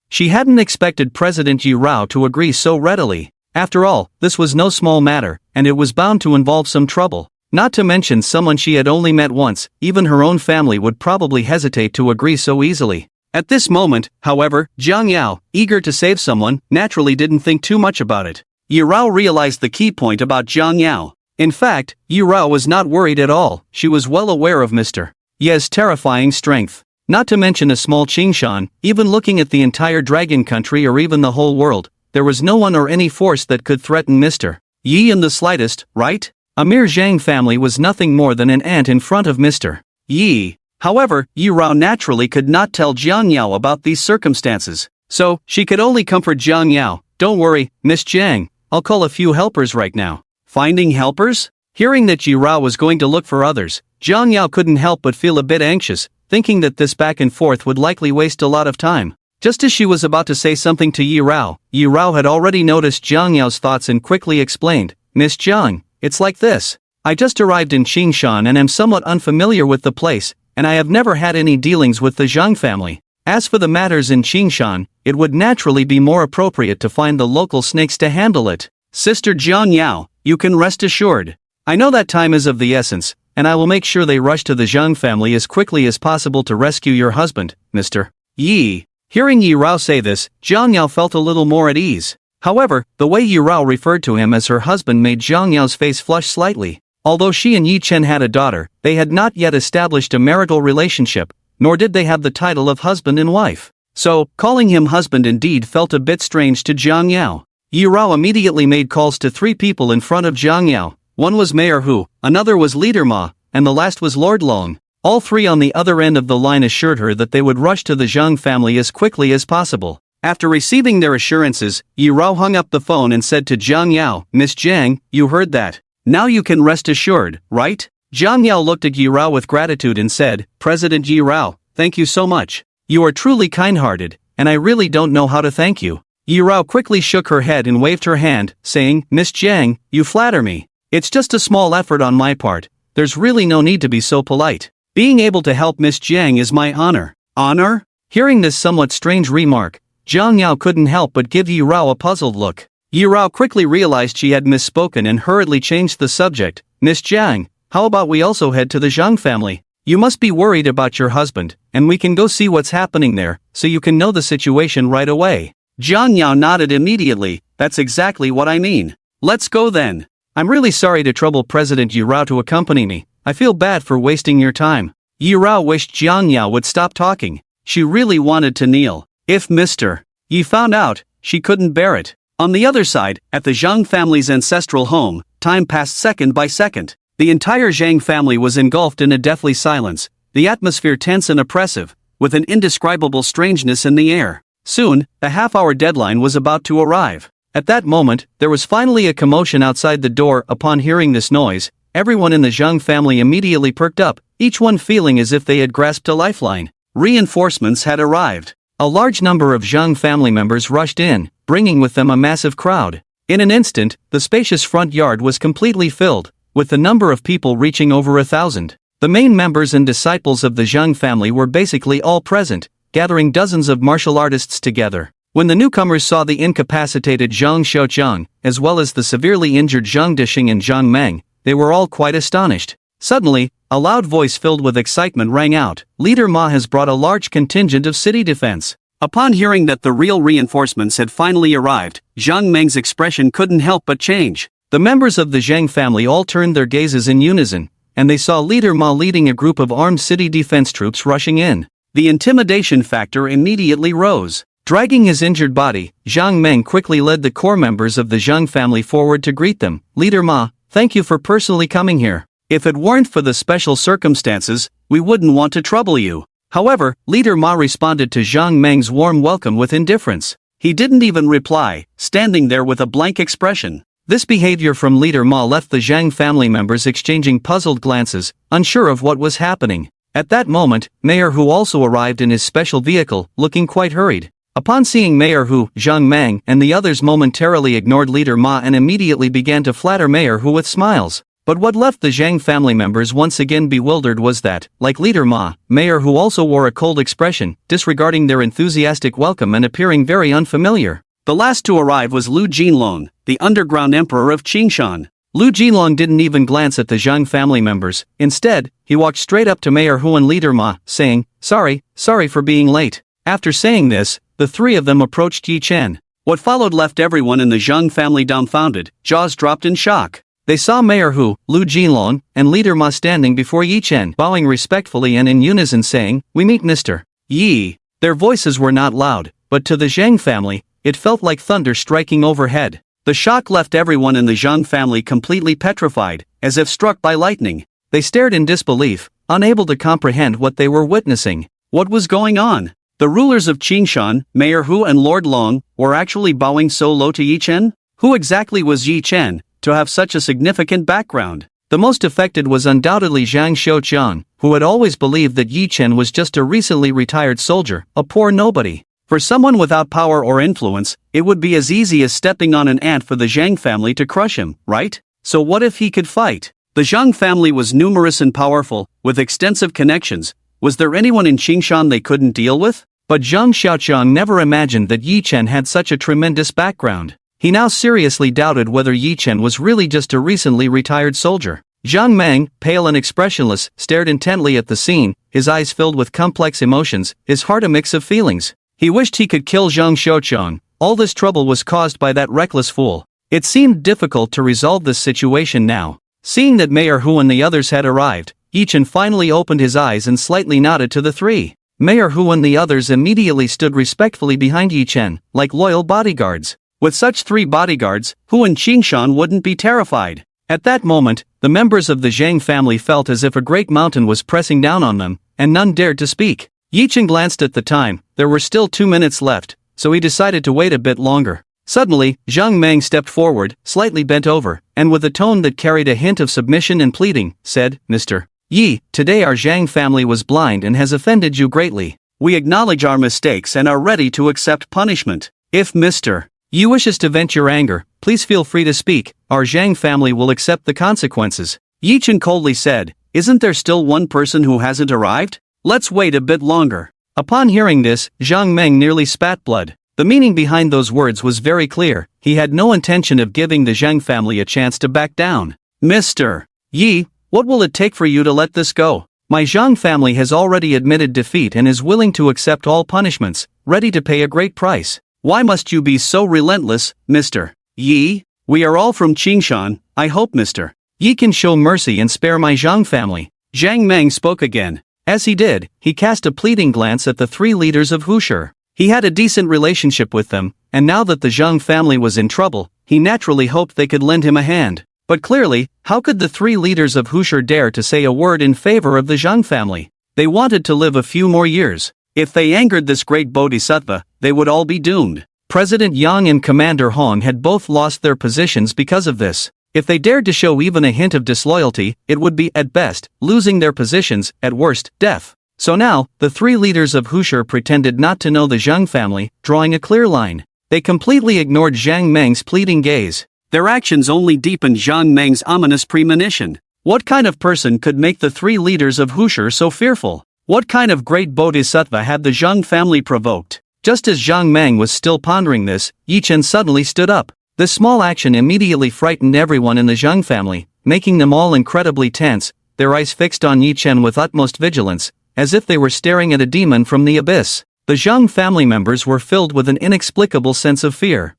She hadn't expected President Yi Rao to agree so readily. After all, this was no small matter, and it was bound to involve some trouble. Not to mention someone she had only met once, even her own family would probably hesitate to agree so easily. At this moment, however, Jiang Yao, eager to save someone, naturally didn't think too much about it. Yi Rao realized the key point about Jiang Yao. In fact, Yi Rao was not worried at all. She was well aware of Mr. Ye's terrifying strength. Not to mention a small Qingshan, even looking at the entire dragon country or even the whole world, there was no one or any force that could threaten Mr. Yi in the slightest, right? A mere Zhang family was nothing more than an ant in front of Mr. Yi. However, Yi Rao naturally could not tell Jiang Yao about these circumstances. So, she could only comfort Jiang Yao. Don't worry, Miss Jiang, I'll call a few helpers right now. Finding helpers? Hearing that Yi Rao was going to look for others, Jiang Yao couldn't help but feel a bit anxious, thinking that this back and forth would likely waste a lot of time. Just as she was about to say something to Yi Rao had already noticed Jiang Yao's thoughts and quickly explained, Miss Jiang, it's like this. I just arrived in Qingshan and am somewhat unfamiliar with the place, and I have never had any dealings with the Zhang family. As for the matters in Qingshan, it would naturally be more appropriate to find the local snakes to handle it. Sister Jiang Yao, you can rest assured. I know that time is of the essence, and I will make sure they rush to the Zhang family as quickly as possible to rescue your husband, Mr. Yi. Hearing Yi Rao say this, Jiang Yao felt a little more at ease. However, the way Yi Rao referred to him as her husband made Jiang Yao's face flush slightly. Although she and Yi Chen had a daughter, they had not yet established a marital relationship, nor did they have the title of husband and wife. So, calling him husband indeed felt a bit strange to Jiang Yao. Yi Rao immediately made calls to 3 people in front of Jiang Yao. One was Mayor Hu, another was Leader Ma, and the last was Lord Long. All 3 on the other end of the line assured her that they would rush to the Zhang family as quickly as possible. After receiving their assurances, Yi Rao hung up the phone and said to Jiang Yao, Miss Jiang, you heard that. Now you can rest assured, right? Jiang Yao looked at Yi Rao with gratitude and said, President Yi Rao, thank you so much. You are truly kind-hearted, and I really don't know how to thank you. Yi Rao quickly shook her head and waved her hand, saying, Miss Jiang, you flatter me. It's just a small effort on my part. There's really no need to be so polite. Being able to help Miss Jiang is my honor. Honor? Hearing this somewhat strange remark, Jiang Yao couldn't help but give Yi Rao a puzzled look. Yi Rao quickly realized she had misspoken and hurriedly changed the subject. Miss Jiang, how about we also head to the Zhang family? You must be worried about your husband, and we can go see what's happening there, so you can know the situation right away. Jiang Yao nodded immediately. That's exactly what I mean. Let's go then. I'm really sorry to trouble President Yi Rao to accompany me. I feel bad for wasting your time. Yi Rao wished Jiang Yao would stop talking. She really wanted to kneel. If Mr. Yi found out, she couldn't bear it. On the other side, at the Zhang family's ancestral home, time passed second by second. The entire Zhang family was engulfed in a deathly silence, the atmosphere tense and oppressive, with an indescribable strangeness in the air. Soon, the half-hour deadline was about to arrive. At that moment, there was finally a commotion outside the door. Upon hearing this noise, everyone in the Zhang family immediately perked up, each one feeling as if they had grasped a lifeline. Reinforcements had arrived. A large number of Zhang family members rushed in, bringing with them a massive crowd. In an instant, the spacious front yard was completely filled, with the number of people reaching over 1,000. The main members and disciples of the Zhang family were basically all present, gathering dozens of martial artists together. When the newcomers saw the incapacitated Zhang Xiaoqiang, as well as the severely injured Zhang Dixing and Zhang Meng, they were all quite astonished. Suddenly, a loud voice filled with excitement rang out, "Leader Ma has brought a large contingent of city defense." Upon hearing that the real reinforcements had finally arrived, Zhang Meng's expression couldn't help but change. The members of the Zhang family all turned their gazes in unison, and they saw Leader Ma leading a group of armed city defense troops rushing in. The intimidation factor immediately rose. Dragging his injured body, Zhang Meng quickly led the core members of the Zhang family forward to greet them. "Leader Ma, thank you for personally coming here. If it weren't for the special circumstances, we wouldn't want to trouble you." However, Leader Ma responded to Zhang Meng's warm welcome with indifference. He didn't even reply, standing there with a blank expression. This behavior from Leader Ma left the Zhang family members exchanging puzzled glances, unsure of what was happening. At that moment, Mayor Hu also arrived in his special vehicle, looking quite hurried. Upon seeing Mayor Hu, Zhang Meng and the others momentarily ignored Leader Ma and immediately began to flatter Mayor Hu with smiles. But what left the Zhang family members once again bewildered was that, like Leader Ma, Mayor Hu also wore a cold expression, disregarding their enthusiastic welcome and appearing very unfamiliar. The last to arrive was Lu Jinlong, the underground emperor of Qingshan. Lu Jinlong didn't even glance at the Zhang family members. Instead, he walked straight up to Mayor Hu and Leader Ma, saying, sorry for being late." After saying this, the three of them approached Yi Chen. What followed left everyone in the Zhang family dumbfounded, jaws dropped in shock. They saw Mayor Hu, Lu Jinlong, and Leader Ma standing before Yi Chen, bowing respectfully and in unison saying, "We meet Mr. Yi." Their voices were not loud, but to the Zhang family, it felt like thunder striking overhead. The shock left everyone in the Zhang family completely petrified, as if struck by lightning. They stared in disbelief, unable to comprehend what they were witnessing. What was going on? The rulers of Qingshan, Mayor Hu and Lord Long, were actually bowing so low to Yi Chen? Who exactly was Yi Chen, to have such a significant background? The most affected was undoubtedly Zhang Xiaoqiang, who had always believed that Yi Chen was just a recently retired soldier, a poor nobody. For someone without power or influence, it would be as easy as stepping on an ant for the Zhang family to crush him, right? So what if he could fight? The Zhang family was numerous and powerful, with extensive connections. Was there anyone in Qingshan they couldn't deal with? But Zhang Xiaoqiang never imagined that Yi Chen had such a tremendous background. He now seriously doubted whether Yi Chen was really just a recently retired soldier. Zhang Meng, pale and expressionless, stared intently at the scene, his eyes filled with complex emotions, his heart a mix of feelings. He wished he could kill Zhang Xiaoqiang. All this trouble was caused by that reckless fool. It seemed difficult to resolve this situation now. Seeing that Mayor Hu and the others had arrived, Yi Chen finally opened his eyes and slightly nodded to the three. Mayor Hu and the others immediately stood respectfully behind Yi Chen, like loyal bodyguards. With such three bodyguards, who in Qingshan wouldn't be terrified? At that moment, the members of the Zhang family felt as if a great mountain was pressing down on them, and none dared to speak. Yi Chen glanced at the time. There were still 2 minutes left, so he decided to wait a bit longer. Suddenly, Zhang Meng stepped forward, slightly bent over, and with a tone that carried a hint of submission and pleading, said, "Mr. Yi, today our Zhang family was blind and has offended you greatly. We acknowledge our mistakes and are ready to accept punishment. If Mr. Yi wishes to vent your anger, please feel free to speak. Our Zhang family will accept the consequences." Yi Chen coldly said, "Isn't there still one person who hasn't arrived? Let's wait a bit longer." Upon hearing this, Zhang Meng nearly spat blood. The meaning behind those words was very clear. He had no intention of giving the Zhang family a chance to back down. "Mr. Yi, what will it take for you to let this go? My Zhang family has already admitted defeat and is willing to accept all punishments, ready to pay a great price." "Why must you be so relentless, Mr. Yi? We are all from Qingshan. I hope Mr. Yi can show mercy and spare my Zhang family." Zhang Meng spoke again. As he did, he cast a pleading glance at the three leaders of Hushi. He had a decent relationship with them, and now that the Zhang family was in trouble, he naturally hoped they could lend him a hand. But clearly, how could the three leaders of Hushi dare to say a word in favor of the Zhang family? They wanted to live a few more years. If they angered this great bodhisattva, they would all be doomed. President Yang and Commander Hong had both lost their positions because of this. If they dared to show even a hint of disloyalty, it would be, at best, losing their positions, at worst, death. So now, the three leaders of Hushi pretended not to know the Zhang family, drawing a clear line. They completely ignored Zhang Meng's pleading gaze. Their actions only deepened Zhang Meng's ominous premonition. What kind of person could make the three leaders of Hushi so fearful? What kind of great bodhisattva had the Zhang family provoked? Just as Zhang Meng was still pondering this, Yi Chen suddenly stood up. This small action immediately frightened everyone in the Zhang family, making them all incredibly tense, their eyes fixed on Yi Chen with utmost vigilance, as if they were staring at a demon from the abyss. The Zhang family members were filled with an inexplicable sense of fear.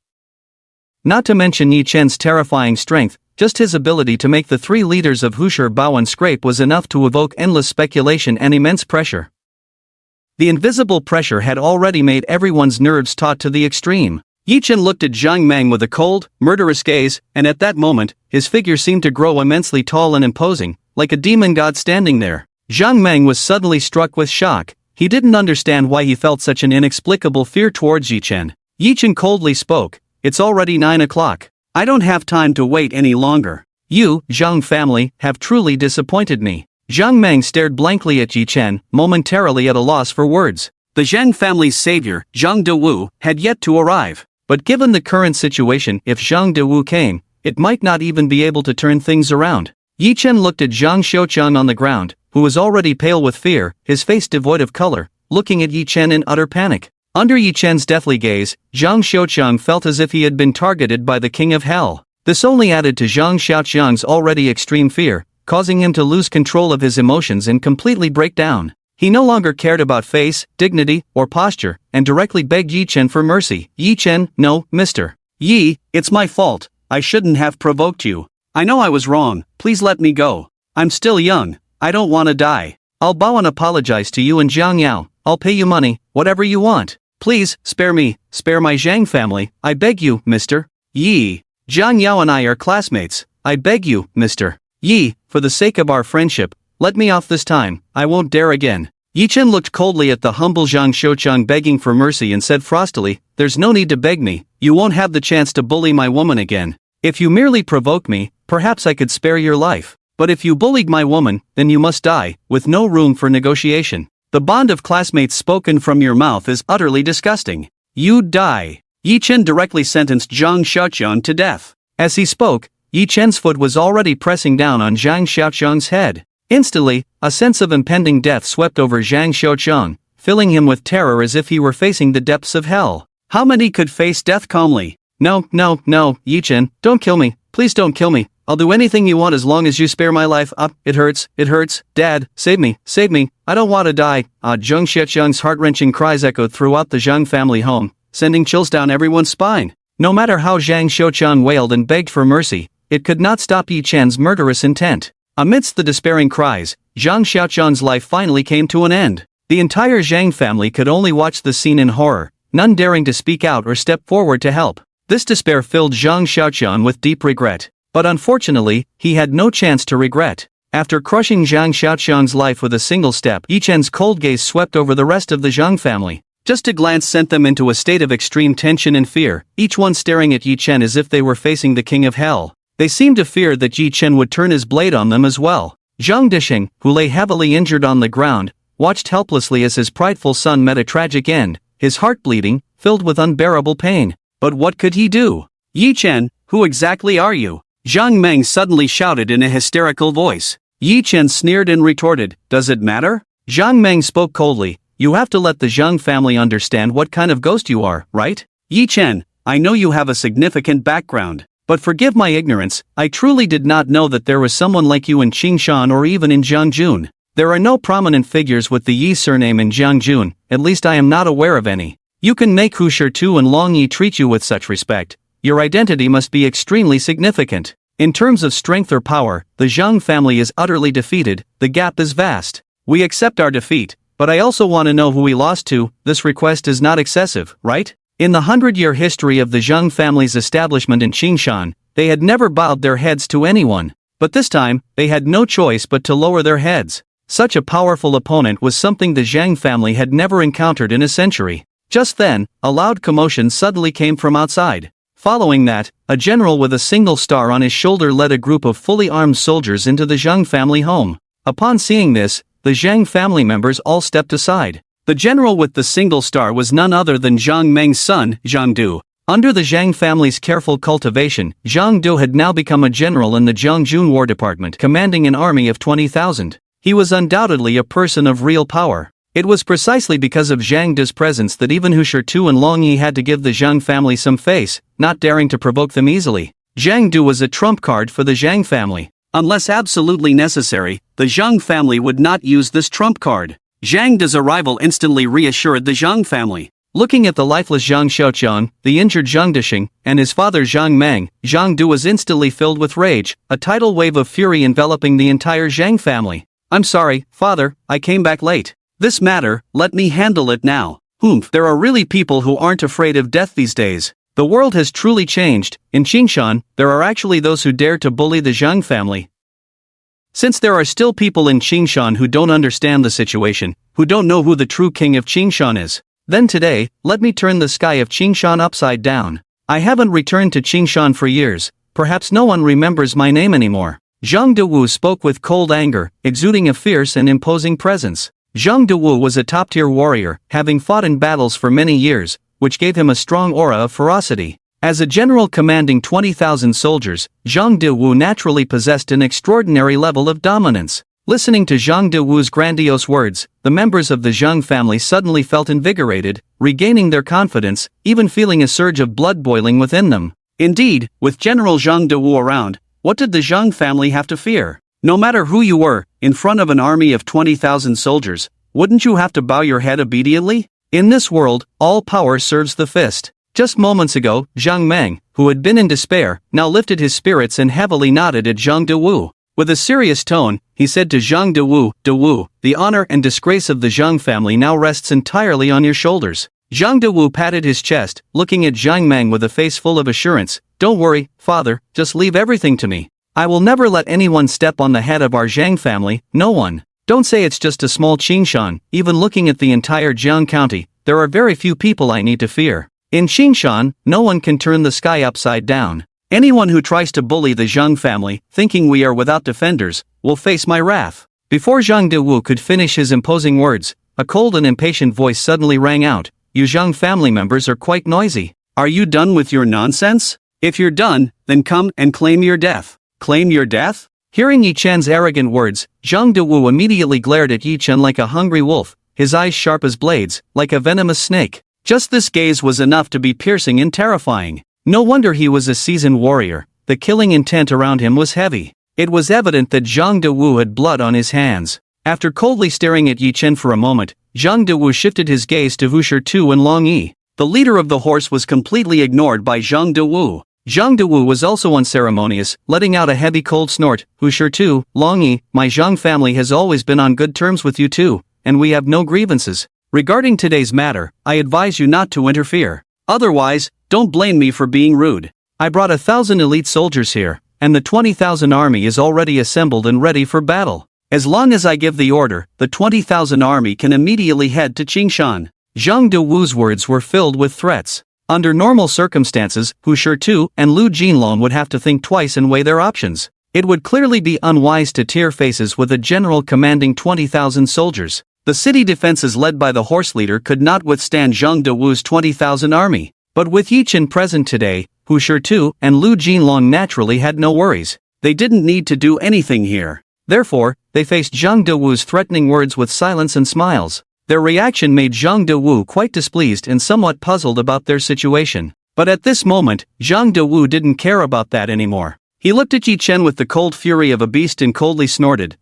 Not to mention Yi Chen's terrifying strength, just his ability to make the three leaders of Hushi bow and scrape was enough to evoke endless speculation and immense pressure. The invisible pressure had already made everyone's nerves taut to the extreme. Yi Chen looked at Zhang Meng with a cold, murderous gaze, and at that moment, his figure seemed to grow immensely tall and imposing, like a demon god standing there. Zhang Meng was suddenly struck with shock. He didn't understand why he felt such an inexplicable fear towards Yi Chen. Yi Chen coldly spoke, "It's already 9 o'clock. I don't have time to wait any longer. You, Zhang family, have truly disappointed me." Zhang Meng stared blankly at Yi Chen, momentarily at a loss for words. The Zhang family's savior, Zhang Dewu, had yet to arrive. But given the current situation, if Zhang Dewu came, it might not even be able to turn things around. Yi Chen looked at Zhang Xiuqiang on the ground, who was already pale with fear, his face devoid of color, looking at Yi Chen in utter panic. Under Yi Chen's deathly gaze, Zhang Xiuqiang felt as if he had been targeted by the king of hell. This only added to Zhang Xiuqiang's already extreme fear, causing him to lose control of his emotions and completely break down. He no longer cared about face, dignity, or posture, and directly begged Yi Chen for mercy. "Yi Chen, no, Mr. Yi, it's my fault. I shouldn't have provoked you. I know I was wrong, please let me go. I'm still young, I don't want to die. I'll bow and apologize to you and Zhang Yao. I'll pay you money, whatever you want. Please, spare me, spare my Zhang family, I beg you, Mr. Yi. Zhang Yao and I are classmates, I beg you, Mr. Yi, for the sake of our friendship, let me off this time, I won't dare again." Yi Chen looked coldly at the humble Zhang Xiuqiang begging for mercy and said frostily, "There's no need to beg me, you won't have the chance to bully my woman again. If you merely provoke me, perhaps I could spare your life. But if you bullied my woman, then you must die, with no room for negotiation. The bond of classmates spoken from your mouth is utterly disgusting. You die." Yi Chen directly sentenced Zhang Xiuqiang to death. As he spoke, Yi Chen's foot was already pressing down on Zhang Xiuqiang's head. Instantly, a sense of impending death swept over Zhang Xiuqiang, filling him with terror as if he were facing the depths of hell. How many could face death calmly? No, Yi Chen, don't kill me, please don't kill me. I'll do anything you want as long as you spare my life. It hurts, Dad, save me, I don't want to die. Zhang Xiuqiang's heart-wrenching cries echoed throughout the Zhang family home, sending chills down everyone's spine. No matter how Zhang Xiuqiang wailed and begged for mercy, it could not stop Yi Chen's murderous intent. Amidst the despairing cries, Zhang Xiuqiang's life finally came to an end. The entire Zhang family could only watch the scene in horror, none daring to speak out or step forward to help. This despair filled Zhang Xiuqiang with deep regret. But unfortunately, he had no chance to regret. After crushing Zhang Xiuqiang's life with a single step, Yi Chen's cold gaze swept over the rest of the Zhang family. Just a glance sent them into a state of extreme tension and fear, each one staring at Yi Chen as if they were facing the king of hell. They seemed to fear that Yi Chen would turn his blade on them as well. Zhang Disheng, who lay heavily injured on the ground, watched helplessly as his prideful son met a tragic end, his heart bleeding, filled with unbearable pain. But what could he do? "Yi Chen, who exactly are you?" Zhang Meng suddenly shouted in a hysterical voice. Yi Chen sneered and retorted, "Does it matter?" Zhang Meng spoke coldly, "You have to let the Zhang family understand what kind of ghost you are, right?" "Yi Chen, I know you have a significant background. But forgive my ignorance, I truly did not know that there was someone like you in Qingshan or even in Jiangjun. There are no prominent figures with the Yi surname in Jiangjun, at least I am not aware of any. You can make Hushi Tu and Long Yi treat you with such respect. Your identity must be extremely significant. In terms of strength or power, the Zhang family is utterly defeated, the gap is vast. We accept our defeat, but I also want to know who we lost to. This request is not excessive, right? In the 100-year history of the Zhang family's establishment in Qingshan, they had never bowed their heads to anyone. But this time, they had no choice but to lower their heads. Such a powerful opponent was something the Zhang family had never encountered in a century. Just then, a loud commotion suddenly came from outside. Following that, a general with a single star on his shoulder led a group of fully armed soldiers into the Zhang family home. Upon seeing this, the Zhang family members all stepped aside. The general with the single star was none other than Zhang Meng's son, Zhang Du. Under the Zhang family's careful cultivation, Zhang Du had now become a general in the Jiangjun War Department, commanding an army of 20,000. He was undoubtedly a person of real power. It was precisely because of Zhang Du's presence that even Hu Shitu and Long Yi had to give the Zhang family some face, not daring to provoke them easily. Zhang Du was a trump card for the Zhang family. Unless absolutely necessary, the Zhang family would not use this trump card. Zhang Du's arrival instantly reassured the Zhang family. Looking at the lifeless Zhang Xiaoqiang, the injured Zhang Disheng, and his father Zhang Meng, Zhang Du was instantly filled with rage, a tidal wave of fury enveloping the entire Zhang family. "I'm sorry, father, I came back late. This matter, let me handle it now." There are really people who aren't afraid of death these days. The world has truly changed. In Qingshan, there are actually those who dare to bully the Zhang family. Since there are still people in Qingshan who don't understand the situation, who don't know who the true king of Qingshan is, then today, let me turn the sky of Qingshan upside down. I haven't returned to Qingshan for years, perhaps no one remembers my name anymore. Zhang Dewu spoke with cold anger, exuding a fierce and imposing presence. Zhang Dewu was a top-tier warrior, having fought in battles for many years, which gave him a strong aura of ferocity. As a general commanding 20,000 soldiers, Zhang Dewu naturally possessed an extraordinary level of dominance. Listening to Zhang Dewu's grandiose words, the members of the Zhang family suddenly felt invigorated, regaining their confidence, even feeling a surge of blood boiling within them. Indeed, with General Zhang Dewu around, what did the Zhang family have to fear? No matter who you were, in front of an army of 20,000 soldiers, wouldn't you have to bow your head obediently? In this world, all power serves the fist. Just moments ago, Zhang Meng, who had been in despair, now lifted his spirits and heavily nodded at Zhang Dewu. With a serious tone, he said to Zhang Dewu, the honor and disgrace of the Zhang family now rests entirely on your shoulders. Zhang Dewu patted his chest, looking at Zhang Meng with a face full of assurance. Don't worry, father, just leave everything to me. I will never let anyone step on the head of our Zhang family, no one. Don't say it's just a small Qingshan, even looking at the entire Jiang County, there are very few people I need to fear. In Qingshan, no one can turn the sky upside down. Anyone who tries to bully the Zhang family, thinking we are without defenders, will face my wrath. Before Zhang Dewu could finish his imposing words, a cold and impatient voice suddenly rang out. You Zhang family members are quite noisy. Are you done with your nonsense? If you're done, then come and claim your death. Claim your death? Hearing Yi Chen's arrogant words, Zhang Dewu immediately glared at Yi Chen like a hungry wolf, his eyes sharp as blades, like a venomous snake. Just this gaze was enough to be piercing and terrifying. No wonder he was a seasoned warrior, the killing intent around him was heavy. It was evident that Zhang Dewu had blood on his hands. After coldly staring at Yi Chen for a moment, Zhang Dewu shifted his gaze to Hu Shitu and Long Yi. The leader of the horse was completely ignored by Zhang Dewu. Zhang Dewu was also unceremonious, letting out a heavy cold snort. Hu Shitu, Long Yi, my Zhang family has always been on good terms with you too, and we have no grievances. Regarding today's matter, I advise you not to interfere. Otherwise, don't blame me for being rude. I brought 1,000 elite soldiers here, and the 20,000 army is already assembled and ready for battle. As long as I give the order, the 20,000 army can immediately head to Qingshan. Zhang Dewu's words were filled with threats. Under normal circumstances, Hu Shitu and Lu Jinlong would have to think twice and weigh their options. It would clearly be unwise to tear faces with a general commanding 20,000 soldiers. The city defenses led by the horse leader could not withstand Zhang Dewu's 20,000 army. But with Yi Chen present today, Hu Shitu and Lu Jinlong naturally had no worries. They didn't need to do anything here. Therefore, they faced Zhang Dewu's threatening words with silence and smiles. Their reaction made Zhang Dewu quite displeased and somewhat puzzled about their situation. But at this moment, Zhang Dewu didn't care about that anymore. He looked at Yi Chen with the cold fury of a beast and coldly snorted.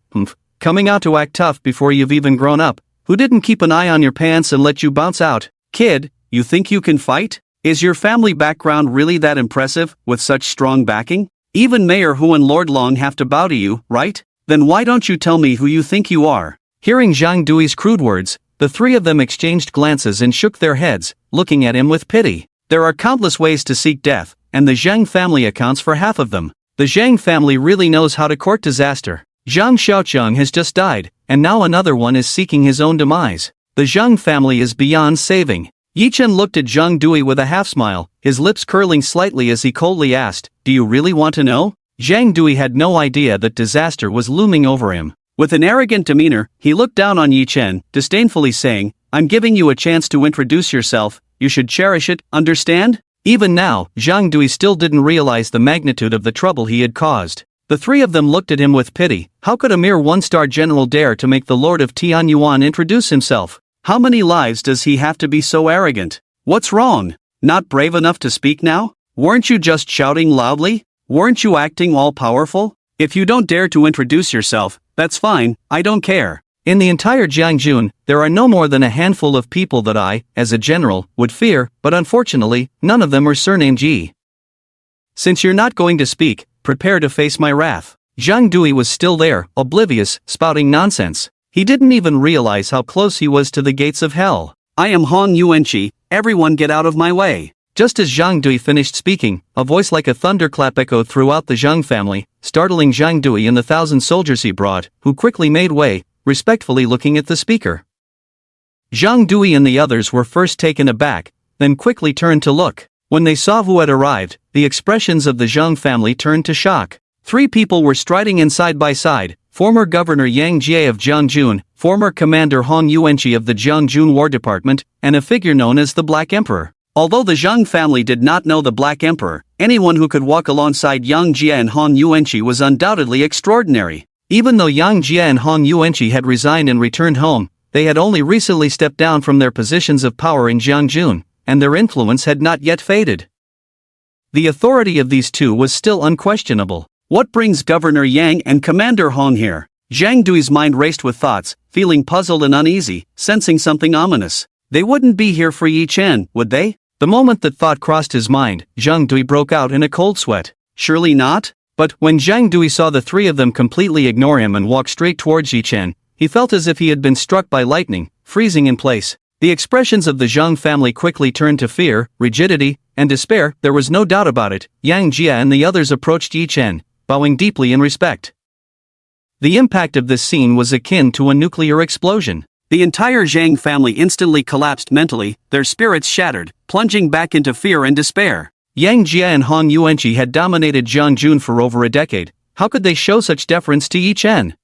Coming out to act tough before you've even grown up? Who didn't keep an eye on your pants and let you bounce out? Kid, you think you can fight? Is your family background really that impressive, with such strong backing? Even Mayor Hu and Lord Long have to bow to you, right? Then why don't you tell me who you think you are? Hearing Zhang Dui's crude words, the three of them exchanged glances and shook their heads, looking at him with pity. There are countless ways to seek death, and the Zhang family accounts for half of them. The Zhang family really knows how to court disaster. Zhang Xiaoqiang has just died, and now another one is seeking his own demise. The Zhang family is beyond saving. Yi Chen looked at Zhang Dui with a half-smile, his lips curling slightly as he coldly asked, "Do you really want to know?" Zhang Dui had no idea that disaster was looming over him. With an arrogant demeanor, he looked down on Yi Chen, disdainfully saying, "I'm giving you a chance to introduce yourself, you should cherish it, understand?" Even now, Zhang Dui still didn't realize the magnitude of the trouble he had caused. The three of them looked at him with pity. How could a mere one-star general dare to make the Lord of Tianyuan introduce himself? How many lives does he have to be so arrogant? What's wrong? Not brave enough to speak now? Weren't you just shouting loudly? Weren't you acting all-powerful? If you don't dare to introduce yourself, that's fine, I don't care. In the entire Jiangjun, there are no more than a handful of people that I, as a general, would fear, but unfortunately, none of them are surnamed Yi. Since you're not going to speak, prepare to face my wrath. Zhang Dui was still there, oblivious, spouting nonsense. He didn't even realize how close he was to the gates of hell. "I am Hong Yuanqi, everyone get out of my way." Just as Zhang Dui finished speaking, a voice like a thunderclap echoed throughout the Zhang family, startling Zhang Dui and the 1,000 soldiers he brought, who quickly made way, respectfully looking at the speaker. Zhang Dui and the others were first taken aback, then quickly turned to look. When they saw who had arrived, the expressions of the Zhang family turned to shock. Three people were striding in side by side: former Governor Yang Jie of Jiangjun, former Commander Hong Yuanqi of the Jiangjun War Department, and a figure known as the Black Emperor. Although the Zhang family did not know the Black Emperor, anyone who could walk alongside Yang Jie and Hong Yuanqi was undoubtedly extraordinary. Even though Yang Jie and Hong Yuanqi had resigned and returned home, they had only recently stepped down from their positions of power in Jiangjun, and their influence had not yet faded. The authority of these two was still unquestionable. What brings Governor Yang and Commander Hong here? Zhang Dui's mind raced with thoughts, feeling puzzled and uneasy, sensing something ominous. They wouldn't be here for Yi Chen, would they? The moment that thought crossed his mind, Zhang Dui broke out in a cold sweat. Surely not? But when Zhang Dui saw the three of them completely ignore him and walk straight towards Yi Chen, he felt as if he had been struck by lightning, freezing in place. The expressions of the Zhang family quickly turned to fear, rigidity, and despair. There was no doubt about it. Yang Jie and the others approached Yi Chen, bowing deeply in respect. The impact of this scene was akin to a nuclear explosion. The entire Zhang family instantly collapsed mentally, their spirits shattered, plunging back into fear and despair. Yang Jie and Hong Yuanqi had dominated Jiangjun for over a decade. How could they show such deference to Yi Chen?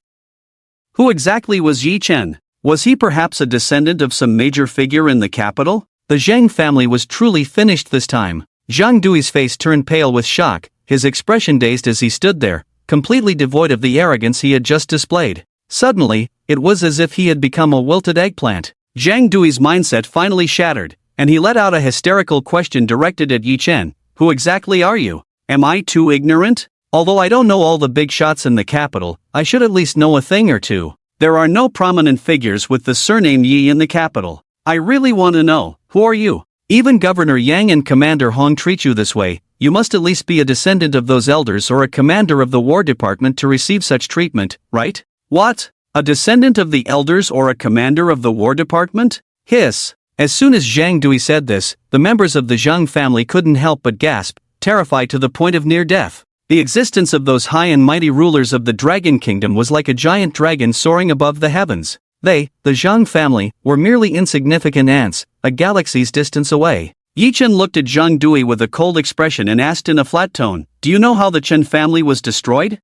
Who exactly was Yi Chen? Was he perhaps a descendant of some major figure in the capital? The Zhang family was truly finished this time. Zhang Dui's face turned pale with shock, his expression dazed as he stood there, completely devoid of the arrogance he had just displayed. Suddenly, it was as if he had become a wilted eggplant. Zhang Dui's mindset finally shattered, and he let out a hysterical question directed at Yi Chen. "Who exactly are you? Am I too ignorant? Although I don't know all the big shots in the capital, I should at least know a thing or two. There are no prominent figures with the surname Yi in the capital. I really want to know, who are you? Even Governor Yang and Commander Hong treat you this way. You must at least be a descendant of those elders or a commander of the War Department to receive such treatment, right?" "What? A descendant of the elders or a commander of the War Department?" Hiss. As soon as Zhang Dui said this, the members of the Zhang family couldn't help but gasp, terrified to the point of near death. The existence of those high and mighty rulers of the Dragon Kingdom was like a giant dragon soaring above the heavens. They, the Zhang family, were merely insignificant ants, a galaxy's distance away. Yi Chen looked at Zhang Dui with a cold expression and asked in a flat tone, "Do you know how the Chen family was destroyed?"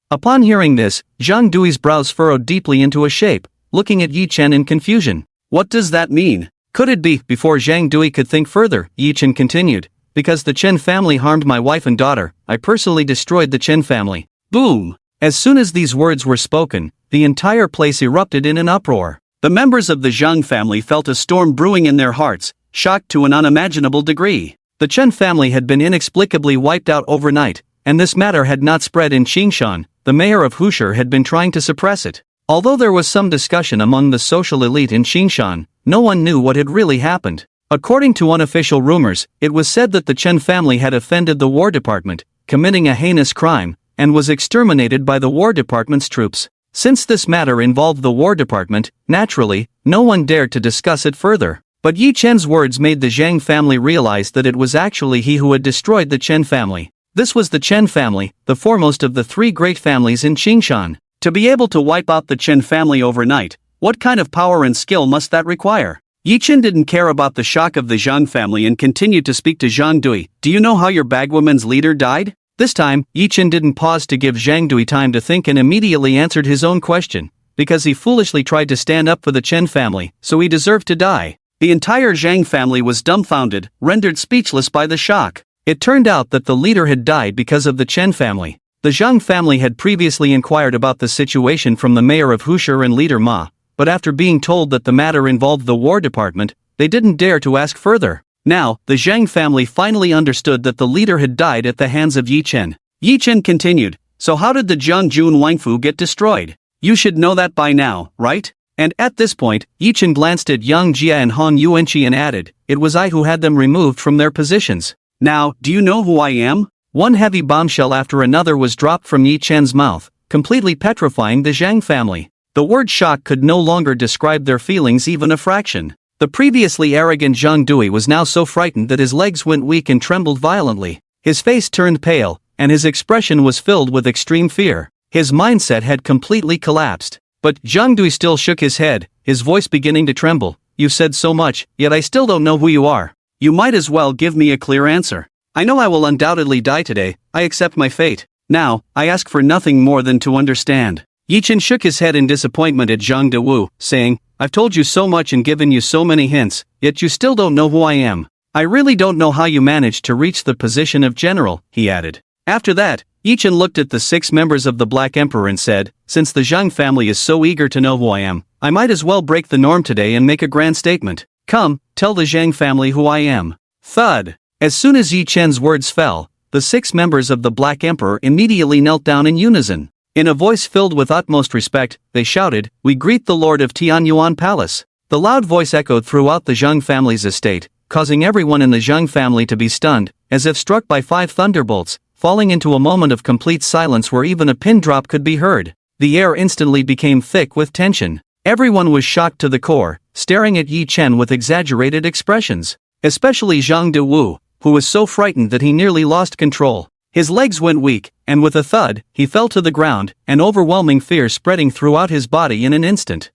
Upon hearing this, Zhang Dui's brows furrowed deeply into a shape, looking at Yi Chen in confusion. "What does that mean? Could it be?" Before Zhang Dui could think further, Yi Chen continued, "Because the Chen family harmed my wife and daughter, I personally destroyed the Chen family." Boom! As soon as these words were spoken, the entire place erupted in an uproar. The members of the Zhang family felt a storm brewing in their hearts, shocked to an unimaginable degree. The Chen family had been inexplicably wiped out overnight, and this matter had not spread in Qingshan. The mayor of Hushur had been trying to suppress it. Although there was some discussion among the social elite in Qingshan, no one knew what had really happened. According to unofficial rumors, it was said that the Chen family had offended the War Department, committing a heinous crime, and was exterminated by the War Department's troops. Since this matter involved the War Department, naturally, no one dared to discuss it further. But Yi Chen's words made the Zhang family realize that it was actually he who had destroyed the Chen family. This was the Chen family, the foremost of the three great families in Qingshan. To be able to wipe out the Chen family overnight, what kind of power and skill must that require? Yi Chen didn't care about the shock of the Zhang family and continued to speak to Zhang Dui. Do you know how your bagwoman's leader died? This time, Yi Chen didn't pause to give Zhang Dui time to think and immediately answered his own question. Because he foolishly tried to stand up for the Chen family, so he deserved to die. The entire Zhang family was dumbfounded, rendered speechless by the shock. It turned out that the leader had died because of the Chen family. The Zhang family had previously inquired about the situation from the mayor of Hushi and leader Ma, but after being told that the matter involved the War Department, they didn't dare to ask further. Now, the Zhang family finally understood that the leader had died at the hands of Yi Chen. Yi Chen continued, so how did the Jiangjun Wangfu get destroyed? You should know that by now, right? And at this point, Yi Chen glanced at Yang Jia and Han Yuanqi and added, it was I who had them removed from their positions. Now, do you know who I am? One heavy bombshell after another was dropped from Yi Chen's mouth, completely petrifying the Zhang family. The word shock could no longer describe their feelings even a fraction. The previously arrogant Zhang Dui was now so frightened that his legs went weak and trembled violently. His face turned pale, and his expression was filled with extreme fear. His mindset had completely collapsed. But Zhang Dui still shook his head, his voice beginning to tremble. You've said so much, yet I still don't know who you are. You might as well give me a clear answer. I know I will undoubtedly die today, I accept my fate. Now, I ask for nothing more than to understand. Yi Chen shook his head in disappointment at Zhang Dewu, saying, I've told you so much and given you so many hints, yet you still don't know who I am. I really don't know how you managed to reach the position of general, he added. After that, Yi Chen looked at the 6 members of the Black Emperor and said, since the Zhang family is so eager to know who I am, I might as well break the norm today and make a grand statement. Come, tell the Zhang family who I am. Thud. As soon as Yi Chen's words fell, the 6 members of the Black Emperor immediately knelt down in unison. In a voice filled with utmost respect, they shouted, we greet the Lord of Tianyuan Palace. The loud voice echoed throughout the Zhang family's estate, causing everyone in the Zhang family to be stunned, as if struck by 5 thunderbolts, falling into a moment of complete silence where even a pin drop could be heard. The air instantly became thick with tension. Everyone was shocked to the core, staring at Yi Chen with exaggerated expressions. Especially Zhang Dewu, who was so frightened that he nearly lost control. His legs went weak, and with a thud, he fell to the ground, an overwhelming fear spreading throughout his body in an instant.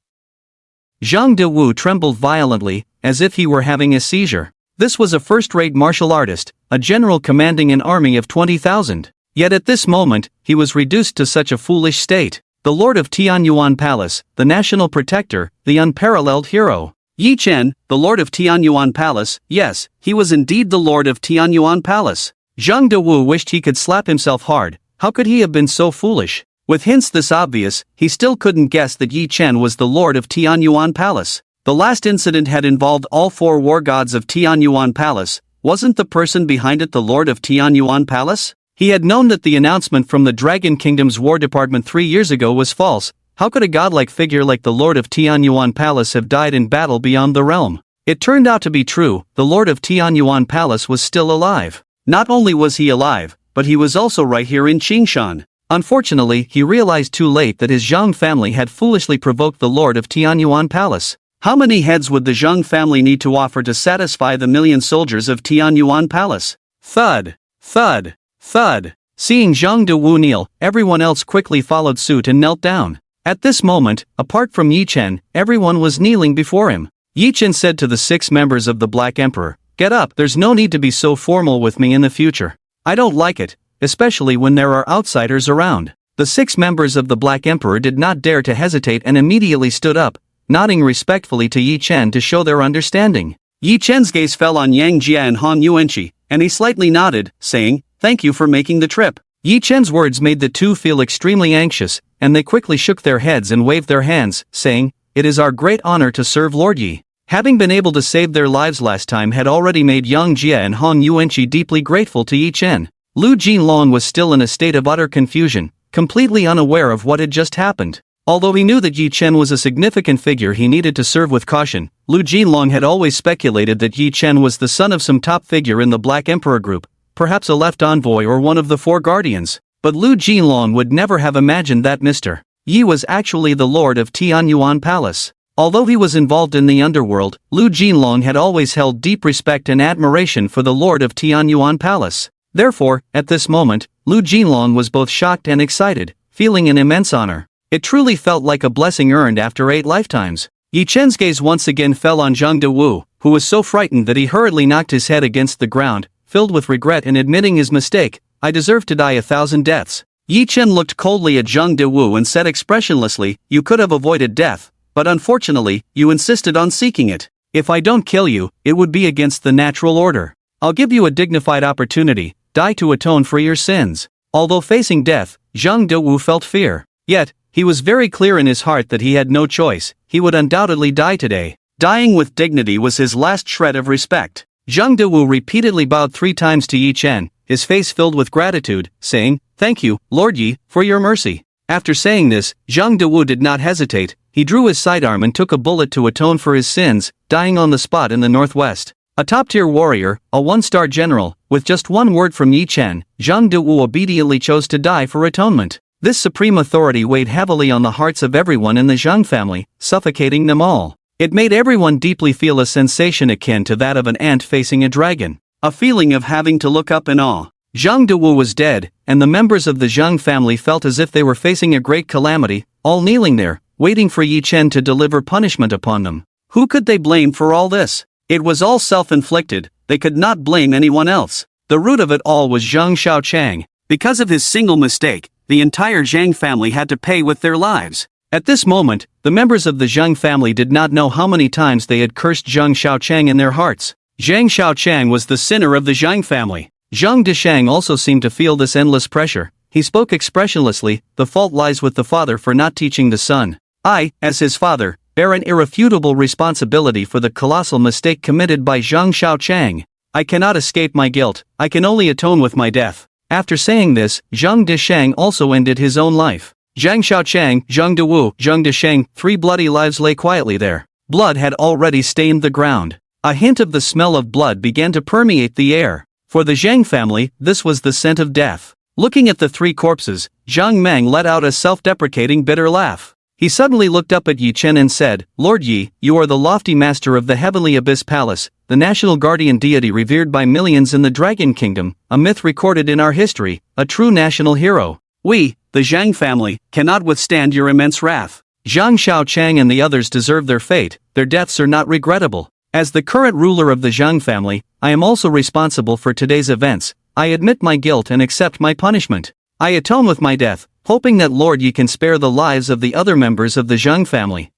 Zhang Dewu trembled violently, as if he were having a seizure. This was a first-rate martial artist, a general commanding an army of 20,000. Yet at this moment, he was reduced to such a foolish state. The Lord of Tianyuan Palace, the national protector, the unparalleled hero. Yi Chen, the Lord of Tianyuan Palace, yes, he was indeed the Lord of Tianyuan Palace. Zhang Dewu wished he could slap himself hard. How could he have been so foolish? With hints this obvious, he still couldn't guess that Yi Chen was the Lord of Tianyuan Palace. The last incident had involved all 4 war gods of Tianyuan Palace. Wasn't the person behind it the Lord of Tianyuan Palace? He had known that the announcement from the Dragon Kingdom's War Department 3 years ago was false. How could a godlike figure like the Lord of Tianyuan Palace have died in battle beyond the realm? It turned out to be true, the Lord of Tianyuan Palace was still alive. Not only was he alive, but he was also right here in Qingshan. Unfortunately, he realized too late that his Zhang family had foolishly provoked the Lord of Tianyuan Palace. How many heads would the Zhang family need to offer to satisfy the million soldiers of Tianyuan Palace? Thud, thud, thud. Seeing Zhang Dewu kneel, everyone else quickly followed suit and knelt down. At this moment, apart from Yi Chen, everyone was kneeling before him. Yi Chen said to the 6 members of the Black Emperor, get up, there's no need to be so formal with me in the future. I don't like it, especially when there are outsiders around. The 6 members of the Black Emperor did not dare to hesitate and immediately stood up, nodding respectfully to Yi Chen to show their understanding. Yi Chen's gaze fell on Yang Jia and Han Yuanqi, and he slightly nodded, saying, thank you for making the trip. Yi Chen's words made the 2 feel extremely anxious, and they quickly shook their heads and waved their hands, saying, it is our great honor to serve Lord Yi. Having been able to save their lives last time had already made Yang Jia and Han Yuanqi deeply grateful to Yi Chen. Lu Jinlong was still in a state of utter confusion, completely unaware of what had just happened. Although he knew that Yi Chen was a significant figure he needed to serve with caution, Lu Jinlong had always speculated that Yi Chen was the son of some top figure in the Black Emperor group, perhaps a left envoy or one of the 4 guardians. But Lu Jinlong would never have imagined that Mr. Yi was actually the Lord of Tianyuan Palace. Although he was involved in the underworld, Lu Jinlong had always held deep respect and admiration for the Lord of Tianyuan Palace. Therefore, at this moment, Lu Jinlong was both shocked and excited, feeling an immense honor. It truly felt like a blessing earned after 8 lifetimes. Yi Chen's gaze once again fell on Zhang Dewu, who was so frightened that he hurriedly knocked his head against the ground, filled with regret and admitting his mistake. I deserve to die 1,000 deaths. Yi Chen looked coldly at Zhang Dewu and said expressionlessly, you could have avoided death, but unfortunately, you insisted on seeking it. If I don't kill you, it would be against the natural order. I'll give you a dignified opportunity, die to atone for your sins. Although facing death, Zhang Dewu felt fear. Yet, he was very clear in his heart that he had no choice, he would undoubtedly die today. Dying with dignity was his last shred of respect. Zhang Dewu repeatedly bowed 3 times to Yi Chen, his face filled with gratitude, saying, Thank you, Lord Yi, for your mercy. After saying this, Zhang Dewu did not hesitate, he drew his sidearm and took a bullet to atone for his sins, dying on the spot in the northwest. A top-tier warrior, a 1-star general, with just one word from Yi Chen, Zhang Dewu obediently chose to die for atonement. This supreme authority weighed heavily on the hearts of everyone in the Zhang family, suffocating them all. It made everyone deeply feel a sensation akin to that of an ant facing a dragon. A feeling of having to look up in awe. Zhang Dewu was dead, and the members of the Zhang family felt as if they were facing a great calamity, all kneeling there, waiting for Yi Chen to deliver punishment upon them. Who could they blame for all this? It was all self-inflicted, they could not blame anyone else. The root of it all was Zhang Xiaochang. Because of his single mistake, the entire Zhang family had to pay with their lives. At this moment, the members of the Zhang family did not know how many times they had cursed Zhang Xiaochang in their hearts. Zhang Xiaochang was the sinner of the Zhang family. Zhang Deshang also seemed to feel this endless pressure. He spoke expressionlessly, the fault lies with the father for not teaching the son. I, as his father, bear an irrefutable responsibility for the colossal mistake committed by Zhang Xiaochang. I cannot escape my guilt, I can only atone with my death. After saying this, Zhang Deshang also ended his own life. Zhang Xiaochang, Zhang Dewu, Zhang Deshang, 3 bloody lives lay quietly there. Blood had already stained the ground. A hint of the smell of blood began to permeate the air. For the Zhang family, this was the scent of death. Looking at the 3 corpses, Zhang Meng let out a self-deprecating bitter laugh. He suddenly looked up at Yi Chen and said, Lord Yi, you are the lofty master of the Heavenly Abyss Palace, the national guardian deity revered by millions in the Dragon Kingdom, a myth recorded in our history, a true national hero. We, the Zhang family, cannot withstand your immense wrath. Zhang Xiaochang and the others deserve their fate, their deaths are not regrettable. As the current ruler of the Zhang family, I am also responsible for today's events. I admit my guilt and accept my punishment. I atone with my death, hoping that Lord Yi can spare the lives of the other members of the Zhang family.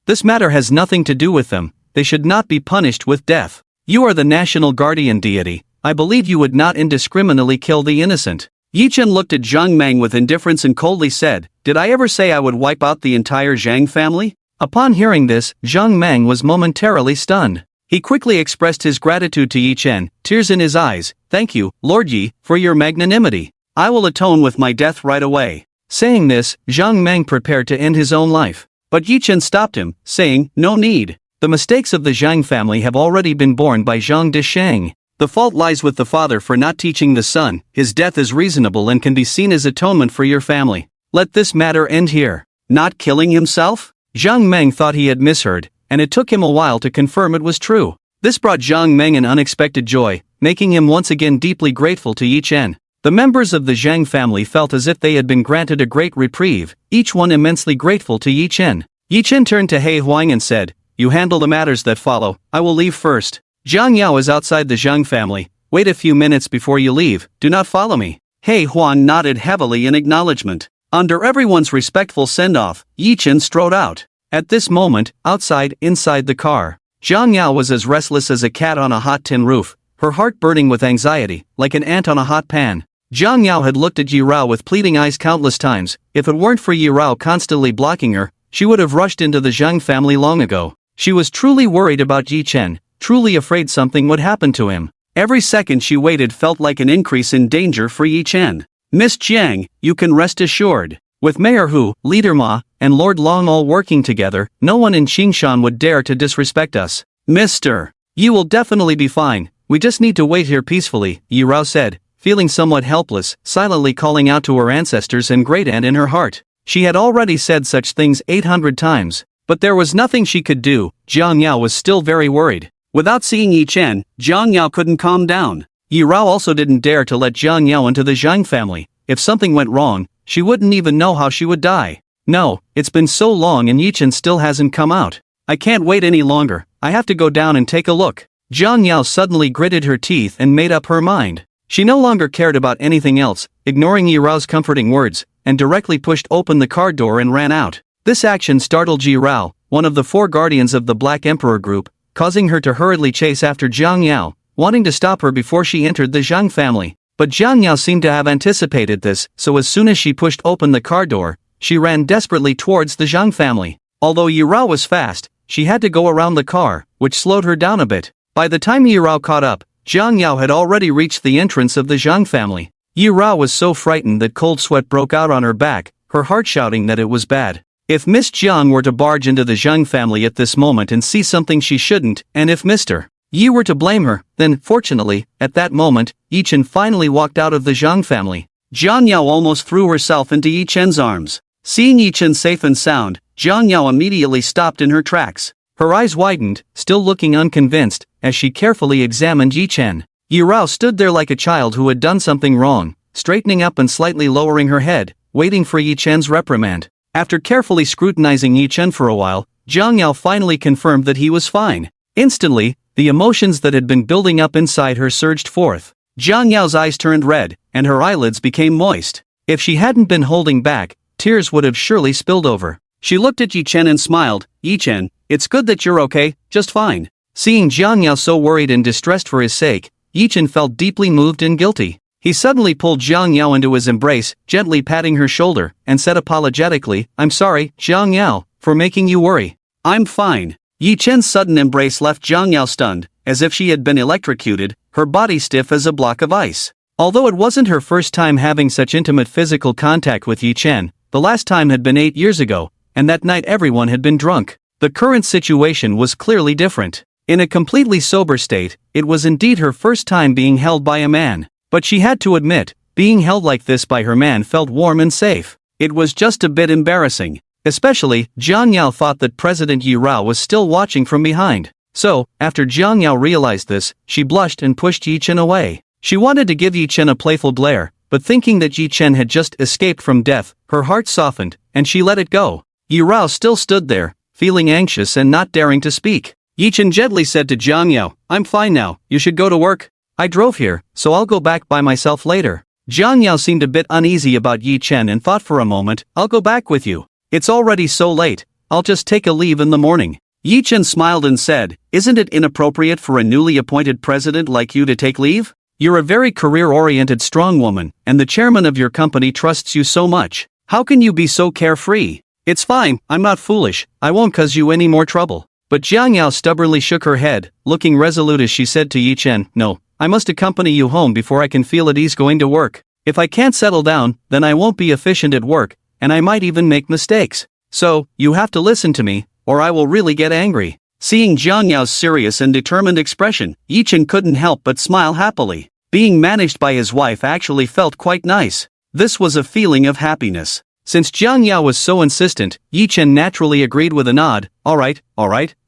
This matter has nothing to do with them, they should not be punished with death. You are the national guardian deity, I believe you would not indiscriminately kill the innocent. Yi Chen looked at Zhang Meng with indifference and coldly said, Did I ever say I would wipe out the entire Zhang family? Upon hearing this, Zhang Meng was momentarily stunned. He quickly expressed his gratitude to Yi Chen, tears in his eyes, Thank you, Lord Yi, for your magnanimity. I will atone with my death right away. Saying this, Zhang Meng prepared to end his own life. But Yi Chen stopped him, saying, No need. The mistakes of the Zhang family have already been borne by Zhang Deshang. The fault lies with the father for not teaching the son, his death is reasonable and can be seen as atonement for your family. Let this matter end here. Not killing himself? Zhang Meng thought he had misheard, and it took him a while to confirm it was true. This brought Zhang Meng an unexpected joy, making him once again deeply grateful to Yi Chen. The members of the Zhang family felt as if they had been granted a great reprieve, each one immensely grateful to Yi Chen. Yi Chen turned to He Huang and said, You handle the matters that follow, I will leave first. Zhang Yao is outside the Zhang family, wait a few minutes before you leave, do not follow me. He Huang nodded heavily in acknowledgement. Under everyone's respectful send-off, Yi Chen strode out. At this moment, inside the car, Zhang Yao was as restless as a cat on a hot tin roof, her heart burning with anxiety, like an ant on a hot pan. Zhang Yao had looked at Yi Rao with pleading eyes countless times. If it weren't for Yi Rao constantly blocking her, she would have rushed into the Zhang family long ago. She was truly worried about Yi Chen, truly afraid something would happen to him. Every second she waited felt like an increase in danger for Yi Chen. Miss Jiang, you can rest assured. With Mayor Hu, Leader Ma, and Lord Long all working together, no one in Qingshan would dare to disrespect us. Mr. You will definitely be fine, we just need to wait here peacefully, Yi Rao said, feeling somewhat helpless, silently calling out to her ancestors and great-aunt in her heart. She had already said such things 800 times, but there was nothing she could do. Zhang Yao was still very worried. Without seeing Yi Chen, Zhang Yao couldn't calm down. Yi Rao also didn't dare to let Zhang Yao into the Zhang family. If something went wrong, she wouldn't even know how she would die. No, it's been so long and Yichen still hasn't come out. I can't wait any longer, I have to go down and take a look. Jiang Yao suddenly gritted her teeth and made up her mind. She no longer cared about anything else, ignoring Yi Rao's comforting words, and directly pushed open the car door and ran out. This action startled Yi Rao, one of the 4 guardians of the Black Emperor group, causing her to hurriedly chase after Jiang Yao, wanting to stop her before she entered the Zhang family. But Jiang Yao seemed to have anticipated this, so as soon as she pushed open the car door, she ran desperately towards the Zhang family. Although Yi Rao was fast, she had to go around the car, which slowed her down a bit. By the time Yi Rao caught up, Jiang Yao had already reached the entrance of the Zhang family. Yi Rao was so frightened that cold sweat broke out on her back, her heart shouting that it was bad. If Miss Jiang were to barge into the Zhang family at this moment and see something she shouldn't, and if Mr. Yi were to blame her, then, fortunately, at that moment, Yichen finally walked out of the Zhang family. Jiang Yao almost threw herself into Yichen's arms. Seeing Yichen safe and sound, Jiang Yao immediately stopped in her tracks. Her eyes widened, still looking unconvinced, as she carefully examined Yichen. Yi Rao stood there like a child who had done something wrong, straightening up and slightly lowering her head, waiting for Yichen's reprimand. After carefully scrutinizing Yichen for a while, Jiang Yao finally confirmed that he was fine. Instantly, the emotions that had been building up inside her surged forth. Jiang Yao's eyes turned red, and her eyelids became moist. If she hadn't been holding back, tears would have surely spilled over. She looked at Yichen and smiled. Yichen, it's good that you're okay, just fine. Seeing Jiang Yao so worried and distressed for his sake, Yichen felt deeply moved and guilty. He suddenly pulled Jiang Yao into his embrace, gently patting her shoulder, and said apologetically, "I'm sorry, Jiang Yao, for making you worry. I'm fine." Yichen's sudden embrace left Jiang Yao stunned, as if she had been electrocuted, her body stiff as a block of ice. Although it wasn't her first time having such intimate physical contact with Yichen, the last time had been 8 years ago, and that night everyone had been drunk. The current situation was clearly different. In a completely sober state, it was indeed her first time being held by a man. But she had to admit, being held like this by her man felt warm and safe. It was just a bit embarrassing. Especially, Jiang Yao thought that President Yi Rao was still watching from behind. So, after Jiang Yao realized this, she blushed and pushed Yichen away. She wanted to give Yichen a playful glare, but thinking that Yichen had just escaped from death, her heart softened, and she let it go. Yi Rao still stood there, feeling anxious and not daring to speak. Yichen gently said to Jiang Yao, "I'm fine now, you should go to work." "I drove here, so I'll go back by myself later." Jiang Yao seemed a bit uneasy about Yichen and thought for a moment, "I'll go back with you. It's already so late, I'll just take a leave in the morning." Yichen smiled and said, "Isn't it inappropriate for a newly appointed president like you to take leave? You're a very career-oriented strong woman, and the chairman of your company trusts you so much. How can you be so carefree?" "It's fine, I'm not foolish, I won't cause you any more trouble." But Jiang Yao stubbornly shook her head, looking resolute as she said to Yichen, "No, I must accompany you home before I can feel at ease going to work. If I can't settle down, then I won't be efficient at work, and I might even make mistakes. So, you have to listen to me, or I will really get angry." Seeing Jiang Yao's serious and determined expression, Yichen couldn't help but smile happily. Being managed by his wife actually felt quite nice. This was a feeling of happiness. Since Jiang Yao was so insistent, Yichen naturally agreed with a nod. All right,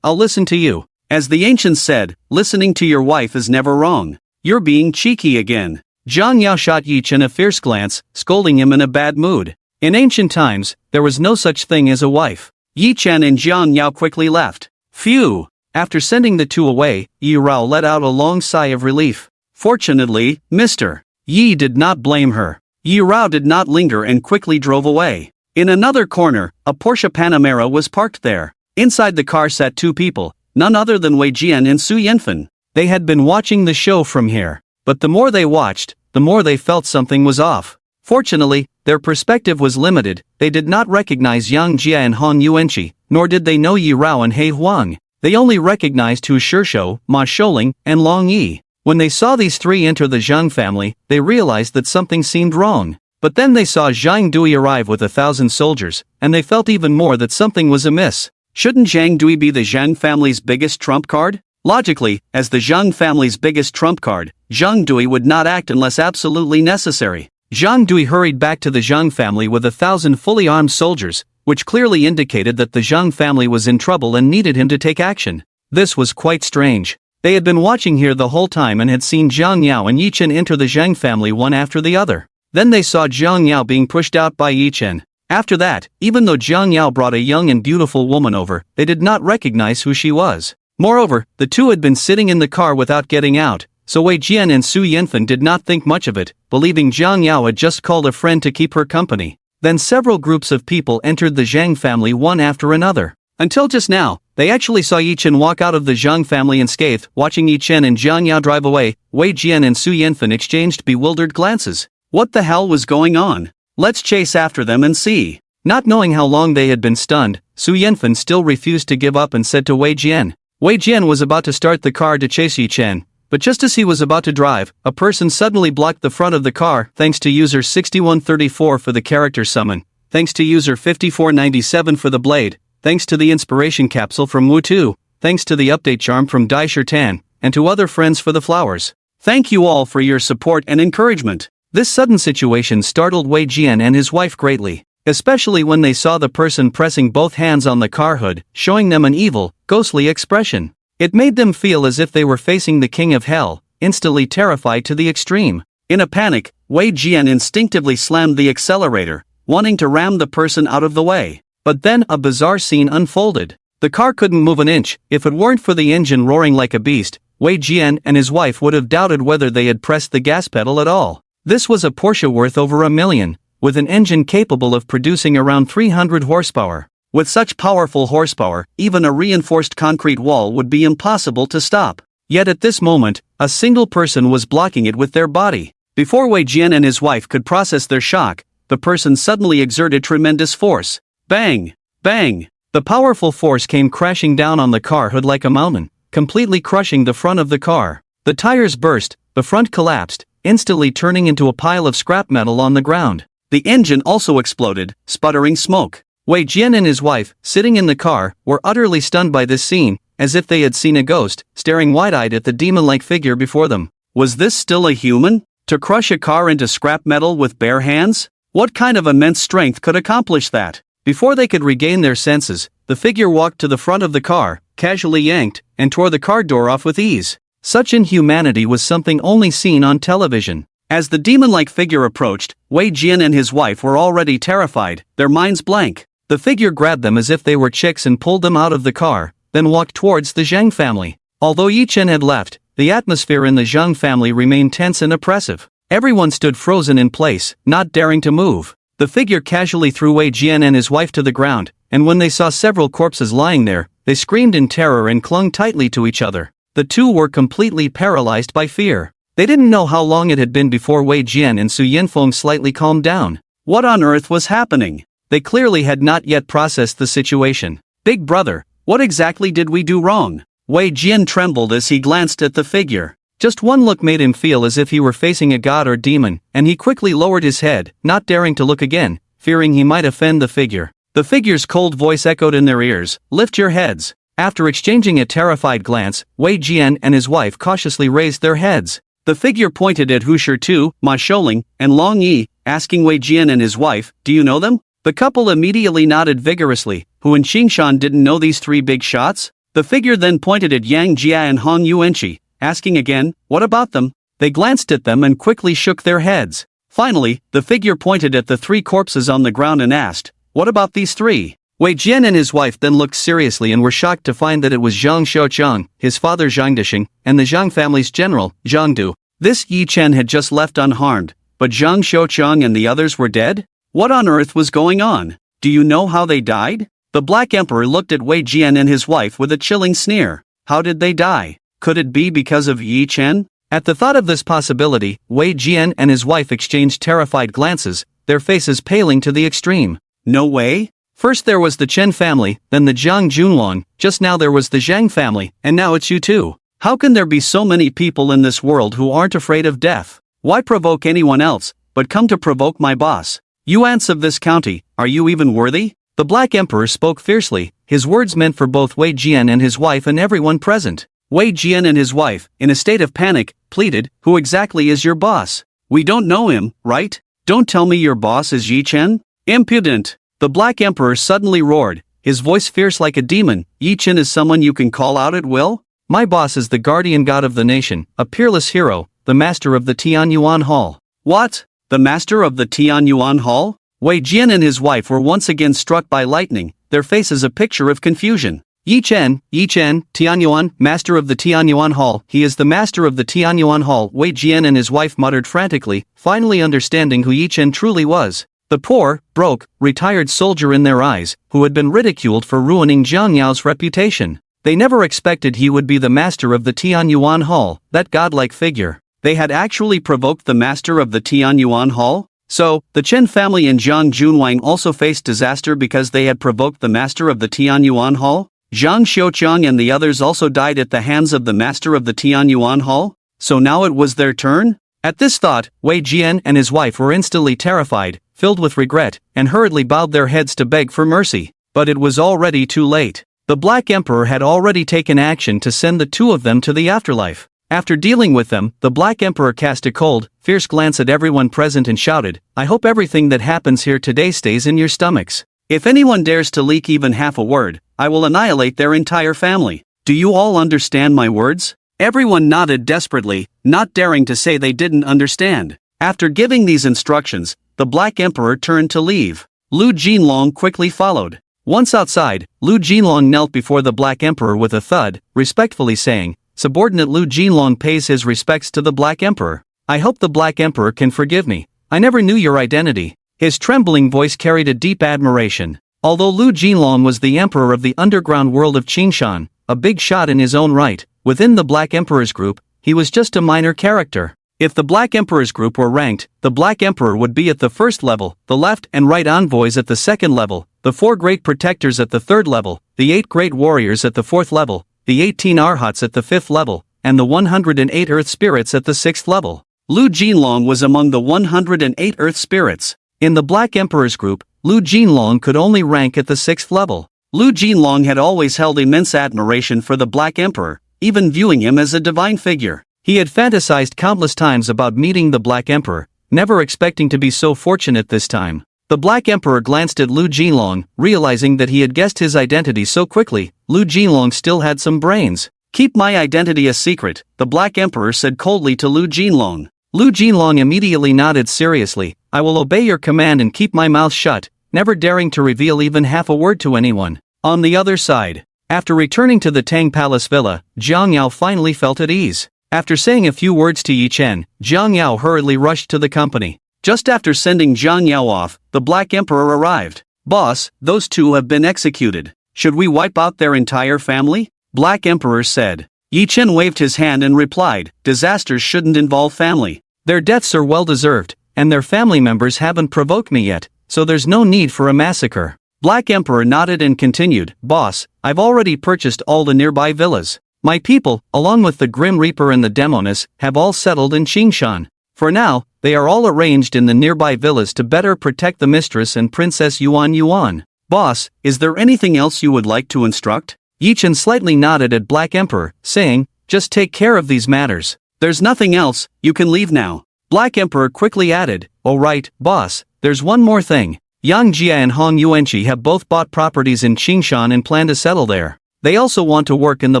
I'll listen to you." As the ancients said, listening to your wife is never wrong. You're being cheeky again. Jiang Yao shot Yichen a fierce glance, scolding him in a bad mood. In ancient times, there was no such thing as a wife. Yichen and Jiang Yao quickly left. Phew! After sending the two away, Yi Rao let out a long sigh of relief. Fortunately, Mr. Yi did not blame her. Yi Rao did not linger and quickly drove away. In another corner, a Porsche Panamera was parked there. Inside the car sat 2 people, none other than Wei Jian and Su Yanfen. They had been watching the show from here. But the more they watched, the more they felt something was off. Fortunately, their perspective was limited. They did not recognize Yang Jia and Han Yuanqi, nor did they know Yi Rao and He Huang. They only recognized Hu Shishou, Ma Shouling, and Long Yi. When they saw these 3 enter the Zhang family, they realized that something seemed wrong. But then they saw Zhang Dui arrive with 1,000 soldiers, and they felt even more that something was amiss. Shouldn't Zhang Dui be the Zhang family's biggest trump card? Logically, as the Zhang family's biggest trump card, Zhang Dui would not act unless absolutely necessary. Zhang Dui hurried back to the Zhang family with 1,000 fully armed soldiers, which clearly indicated that the Zhang family was in trouble and needed him to take action. This was quite strange. They had been watching here the whole time and had seen Jiang Yao and Yichen enter the Zhang family one after the other. Then they saw Jiang Yao being pushed out by Yichen. After that, even though Jiang Yao brought a young and beautiful woman over, they did not recognize who she was. Moreover, the two had been sitting in the car without getting out, so Wei Jian and Su Yanfen did not think much of it, believing Jiang Yao had just called a friend to keep her company. Then several groups of people entered the Zhang family one after another. Until just now, they actually saw Yi Chen walk out of the Zhang family unscathed. Watching Yi Chen and Jiang Yao drive away, Wei Jian and Su Yanfen exchanged bewildered glances. What the hell was going on? Let's chase after them and see. Not knowing how long they had been stunned, Su Yanfen still refused to give up and said to Wei Jian. Wei Jian was about to start the car to chase Yi Chen, but just as he was about to drive, a person suddenly blocked the front of the car. Thanks to user 6134 for the character summon, thanks to user 5497 for the blade, thanks to the inspiration capsule from Wu2, thanks to the update charm from Dai Shirtan, and to other friends for the flowers. Thank you all for your support and encouragement. This sudden situation startled Wei Jian and his wife greatly, especially when they saw the person pressing both hands on the car hood, showing them an evil, ghostly expression. It made them feel as if they were facing the king of hell, instantly terrified to the extreme. In a panic, Wei Jian instinctively slammed the accelerator, wanting to ram the person out of the way. But then a bizarre scene unfolded. The car couldn't move an inch. If it weren't for the engine roaring like a beast, Wei Jian and his wife would have doubted whether they had pressed the gas pedal at all. This was a Porsche worth over $1 million, with an engine capable of producing around 300 horsepower. With such powerful horsepower, even a reinforced concrete wall would be impossible to stop. Yet at this moment, a single person was blocking it with their body. Before Wei Jian and his wife could process their shock, the person suddenly exerted tremendous force. Bang! Bang! The powerful force came crashing down on the car hood like a mountain, completely crushing the front of the car. The tires burst, the front collapsed, instantly turning into a pile of scrap metal on the ground. The engine also exploded, sputtering smoke. Wei Jian and his wife, sitting in the car, were utterly stunned by this scene, as if they had seen a ghost, staring wide-eyed at the demon-like figure before them. Was this still a human? To crush a car into scrap metal with bare hands? What kind of immense strength could accomplish that? Before they could regain their senses, the figure walked to the front of the car, casually yanked, and tore the car door off with ease. Such inhumanity was something only seen on television. As the demon-like figure approached, Wei Jian and his wife were already terrified, their minds blank. The figure grabbed them as if they were chicks and pulled them out of the car, then walked towards the Zhang family. Although Yi Chen had left, the atmosphere in the Zhang family remained tense and oppressive. Everyone stood frozen in place, not daring to move. The figure casually threw Wei Jian and his wife to the ground, and when they saw several corpses lying there, they screamed in terror and clung tightly to each other. The two were completely paralyzed by fear. They didn't know how long it had been before Wei Jian and Su Yanfeng slightly calmed down. What on earth was happening? They clearly had not yet processed the situation. Big brother, what exactly did we do wrong? Wei Jian trembled as he glanced at the figure. Just one look made him feel as if he were facing a god or demon, and he quickly lowered his head, not daring to look again, fearing he might offend the figure. The figure's cold voice echoed in their ears, "Lift your heads." After exchanging a terrified glance, Wei Jian and his wife cautiously raised their heads. The figure pointed at Hu Shitu, Ma Shouling, and Long Yi, asking Wei Jian and his wife, "Do you know them?" The couple immediately nodded vigorously. Hu and Xingshan didn't know these three big shots? The figure then pointed at Yang Jia and Hong Yuanqi, asking again, "What about them?" They glanced at them and quickly shook their heads. Finally, the figure pointed at the three corpses on the ground and asked, "What about these three?" Wei Jian and his wife then looked seriously and were shocked to find that it was Zhang Xiaoqiang, his father Zhang Disheng, and the Zhang family's general, Zhang Du. This Yi Chen had just left unharmed, but Zhang Xiaoqiang and the others were dead? What on earth was going on? Do you know how they died? The Black Emperor looked at Wei Jian and his wife with a chilling sneer. How did they die? Could it be because of Yi Chen? At the thought of this possibility, Wei Jian and his wife exchanged terrified glances, their faces paling to the extreme. No way? First there was the Chen family, then the Jiang Junwan, just now there was the Zhang family, and now it's you too. How can there be so many people in this world who aren't afraid of death? Why provoke anyone else, but come to provoke my boss? You ants of this county, are you even worthy? The Black Emperor spoke fiercely, his words meant for both Wei Jian and his wife and everyone present. Wei Jian and his wife, in a state of panic, pleaded, "Who exactly is your boss? We don't know him, right? Don't tell me your boss is Yi Chen? Impudent!" The Black Emperor suddenly roared, his voice fierce like a demon. "Yi Chen is someone you can call out at will? My boss is the guardian god of the nation, a peerless hero, the master of the Tianyuan Hall." What? The master of the Tianyuan Hall? Wei Jian and his wife were once again struck by lightning, their faces a picture of confusion. Yi Chen, Tianyuan, master of the Tianyuan Hall, he is the master of the Tianyuan Hall, Wei Jian and his wife muttered frantically, finally understanding who Yi Chen truly was. The poor, broke, retired soldier in their eyes, who had been ridiculed for ruining Jiang Yao's reputation. They never expected he would be the master of the Tianyuan Hall, that godlike figure. They had actually provoked the master of the Tianyuan Hall? So, the Chen family and Jiang Junwang also faced disaster because they had provoked the master of the Tianyuan Hall? Zhang Xiuqiang and the others also died at the hands of the master of the Tianyuan Hall? So now it was their turn? At this thought, Wei Jian and his wife were instantly terrified, filled with regret, and hurriedly bowed their heads to beg for mercy. But it was already too late. The Black Emperor had already taken action to send the two of them to the afterlife. After dealing with them, the Black Emperor cast a cold, fierce glance at everyone present and shouted, "I hope everything that happens here today stays in your stomachs. If anyone dares to leak even half a word, I will annihilate their entire family. Do you all understand my words?" Everyone nodded desperately, not daring to say they didn't understand. After giving these instructions, the Black Emperor turned to leave. Lu Jinlong quickly followed. Once outside, Lu Jinlong knelt before the Black Emperor with a thud, respectfully saying, "Subordinate Lu Jinlong pays his respects to the Black Emperor. I hope the Black Emperor can forgive me. I never knew your identity." His trembling voice carried a deep admiration. Although Lu Jinlong was the emperor of the underground world of Qingshan, a big shot in his own right, within the Black Emperor's group, he was just a minor character. If the Black Emperor's group were ranked, the Black Emperor would be at the first level, the left and right envoys at the second level, the 4 great protectors at the third level, the 8 great warriors at the fourth level, the 18 arhats at the fifth level, and the 108 earth spirits at the sixth level. Lu Jinlong was among the 108 earth spirits. In the Black Emperor's group, Lu Jinlong could only rank at the sixth level. Lu Jinlong had always held immense admiration for the Black Emperor, even viewing him as a divine figure. He had fantasized countless times about meeting the Black Emperor, never expecting to be so fortunate this time. The Black Emperor glanced at Lu Jinlong, realizing that he had guessed his identity so quickly. Lu Jinlong still had some brains. "Keep my identity a secret," the Black Emperor said coldly to Lu Jinlong. Lu Jinlong immediately nodded seriously. "I will obey your command and keep my mouth shut," never daring to reveal even half a word to anyone. On the other side, after returning to the Tang Palace Villa, Jiang Yao finally felt at ease. After saying a few words to Yi Chen, Jiang Yao hurriedly rushed to the company. Just after sending Jiang Yao off, the Black Emperor arrived. "Boss, those two have been executed. Should we wipe out their entire family?" Black Emperor said. Yi Chen waved his hand and replied, "Disasters shouldn't involve family. Their deaths are well deserved, and their family members haven't provoked me yet, so there's no need for a massacre." Black Emperor nodded and continued, "Boss, I've already purchased all the nearby villas. My people, along with the Grim Reaper and the Demoness, have all settled in Qingshan. For now, they are all arranged in the nearby villas to better protect the mistress and Princess Yuan. Boss, is there anything else you would like to instruct?" Yi Chen slightly nodded at Black Emperor, saying, "Just take care of these matters. There's nothing else, you can leave now." Black Emperor quickly added, "Oh right, boss, there's one more thing. Yang Jia and Hong Yuanqi have both bought properties in Qingshan and plan to settle there. They also want to work in the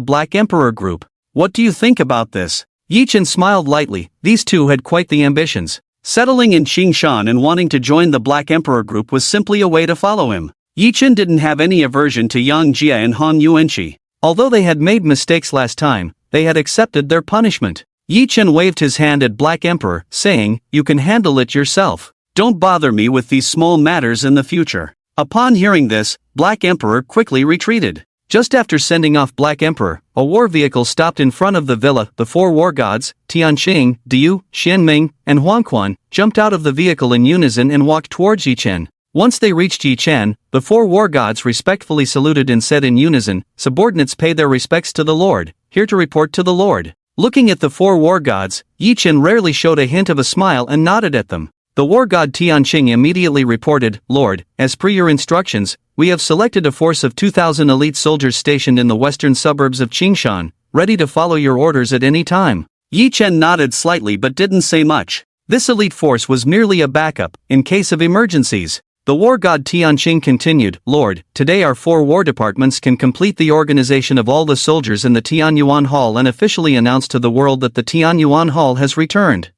Black Emperor group. What do you think about this?" Yi Chen smiled lightly. These two had quite the ambitions. Settling in Qingshan and wanting to join the Black Emperor group was simply a way to follow him. Yi Chen didn't have any aversion to Yang Jia and Han Yuanqi. Although they had made mistakes last time, they had accepted their punishment. Yi Chen waved his hand at Black Emperor, saying, "You can handle it yourself. Don't bother me with these small matters in the future." Upon hearing this, Black Emperor quickly retreated. Just after sending off Black Emperor, a war vehicle stopped in front of the villa. The 4 war gods, Tianqing, Diu, Xianming, and Huangquan, jumped out of the vehicle in unison and walked towards Yi Chen. Once they reached Yi Chen, the 4 war gods respectfully saluted and said in unison, "Subordinates pay their respects to the Lord, here to report to the Lord." Looking at the 4 war gods, Yi Chen rarely showed a hint of a smile and nodded at them. The war god Tianqing immediately reported, "Lord, as per your instructions, we have selected a force of 2,000 elite soldiers stationed in the western suburbs of Qingshan, ready to follow your orders at any time." Yi Chen nodded slightly but didn't say much. This elite force was merely a backup, in case of emergencies. The war god Tianqing continued, "Lord, today our 4 war departments can complete the organization of all the soldiers in the Tianyuan Hall and officially announce to the world that the Tianyuan Hall has returned."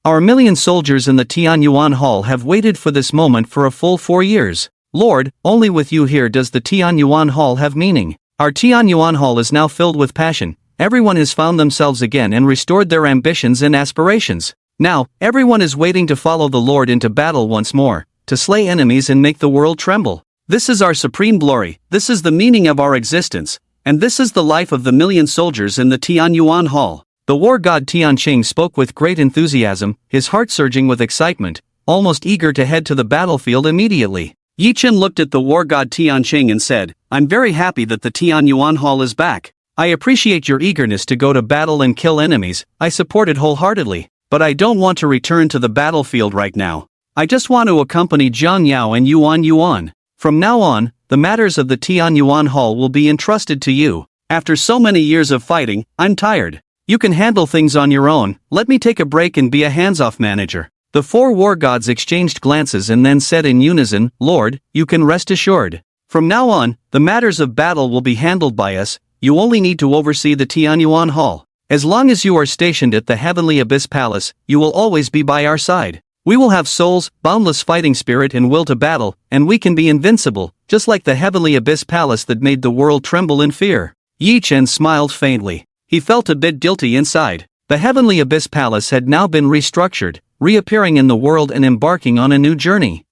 Our million soldiers in the Tianyuan Hall have waited for this moment for a full 4 years. Lord, only with you here does the Tianyuan Hall have meaning. Our Tianyuan Hall is now filled with passion. Everyone has found themselves again and restored their ambitions and aspirations. Now, everyone is waiting to follow the Lord into battle once more, to slay enemies and make the world tremble. This is our supreme glory, this is the meaning of our existence, and this is the life of the million soldiers in the Tianyuan Hall. The war god Tianqing spoke with great enthusiasm, his heart surging with excitement, almost eager to head to the battlefield immediately. Yi Chen looked at the war god Tianqing and said, "I'm very happy that the Tianyuan Hall is back. I appreciate your eagerness to go to battle and kill enemies, I support it wholeheartedly. But I don't want to return to the battlefield right now. I just want to accompany Jiang Yao and Yuan Yuan. From now on, the matters of the Tianyuan Hall will be entrusted to you. After so many years of fighting, I'm tired. You can handle things on your own, let me take a break and be a hands-off manager." The 4 war gods exchanged glances and then said in unison, "Lord, you can rest assured. From now on, the matters of battle will be handled by us, you only need to oversee the Tianyuan Hall. As long as you are stationed at the Heavenly Abyss Palace, you will always be by our side. We will have souls, boundless fighting spirit and will to battle, and we can be invincible, just like the Heavenly Abyss Palace that made the world tremble in fear." Yi Chen smiled faintly. He felt a bit guilty inside. The Heavenly Abyss Palace had now been restructured, reappearing in the world and embarking on a new journey.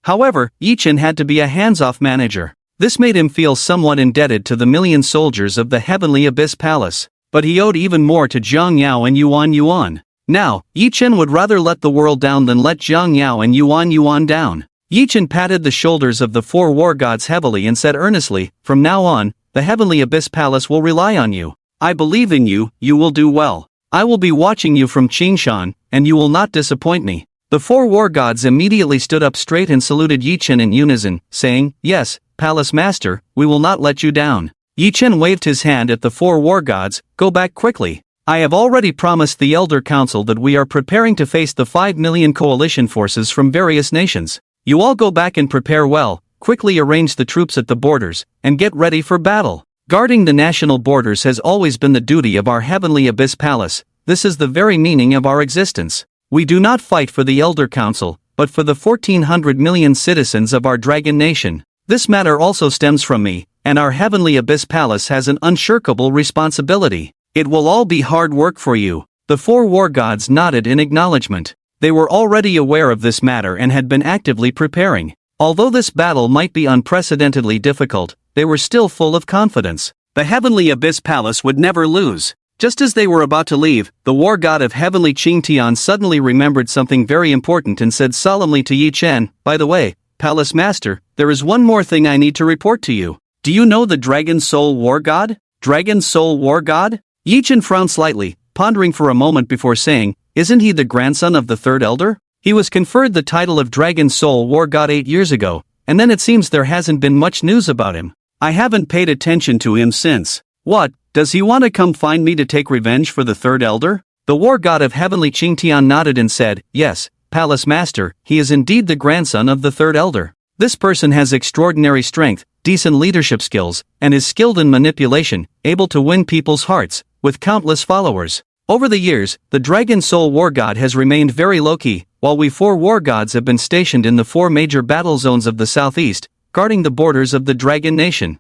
However, Yi Chen had to be a hands-off manager. This made him feel somewhat indebted to the million soldiers of the Heavenly Abyss Palace. But he owed even more to Jiang Yao and Yuan Yuan. Now, Yi Chen would rather let the world down than let Jiang Yao and Yuan Yuan down. Yi Chen patted the shoulders of the 4 war gods heavily and said earnestly, "From now on, the Heavenly Abyss Palace will rely on you. I believe in you, you will do well. I will be watching you from Qingshan, and you will not disappoint me." The 4 war gods immediately stood up straight and saluted Yi Chen in unison, saying, "Yes, Palace Master, we will not let you down." Yi Chen waved his hand at the 4 war gods, "Go back quickly. I have already promised the Elder Council that we are preparing to face the 5 million coalition forces from various nations. You all go back and prepare well, quickly arrange the troops at the borders, and get ready for battle. Guarding the national borders has always been the duty of our Heavenly Abyss Palace, this is the very meaning of our existence. We do not fight for the Elder Council, but for the 1400 million citizens of our Dragon Nation. This matter also stems from me, and our Heavenly Abyss Palace has an unshirkable responsibility. It will all be hard work for you." The 4 war gods nodded in acknowledgement. They were already aware of this matter and had been actively preparing. Although this battle might be unprecedentedly difficult, they were still full of confidence. The Heavenly Abyss Palace would never lose. Just as they were about to leave, the war god of Heavenly Qingtian suddenly remembered something very important and said solemnly to Yi Chen, "By the way, Palace Master, there is one more thing I need to report to you. Do you know the Dragon Soul War God?" "Dragon Soul War God?" Yi Chen frowned slightly, pondering for a moment before saying, "Isn't he the grandson of the 3rd Elder? He was conferred the title of Dragon Soul War God 8 years ago, and then it seems there hasn't been much news about him. I haven't paid attention to him since. What, does he want to come find me to take revenge for the 3rd Elder?" The war god of Heavenly Qingtian nodded and said, "Yes, Palace Master, he is indeed the grandson of the 3rd Elder. This person has extraordinary strength, decent leadership skills, and is skilled in manipulation, able to win people's hearts, with countless followers. Over the years, the Dragon Soul War God has remained very low-key, while we 4 war gods have been stationed in the 4 major battle zones of the southeast, guarding the borders of the Dragon Nation.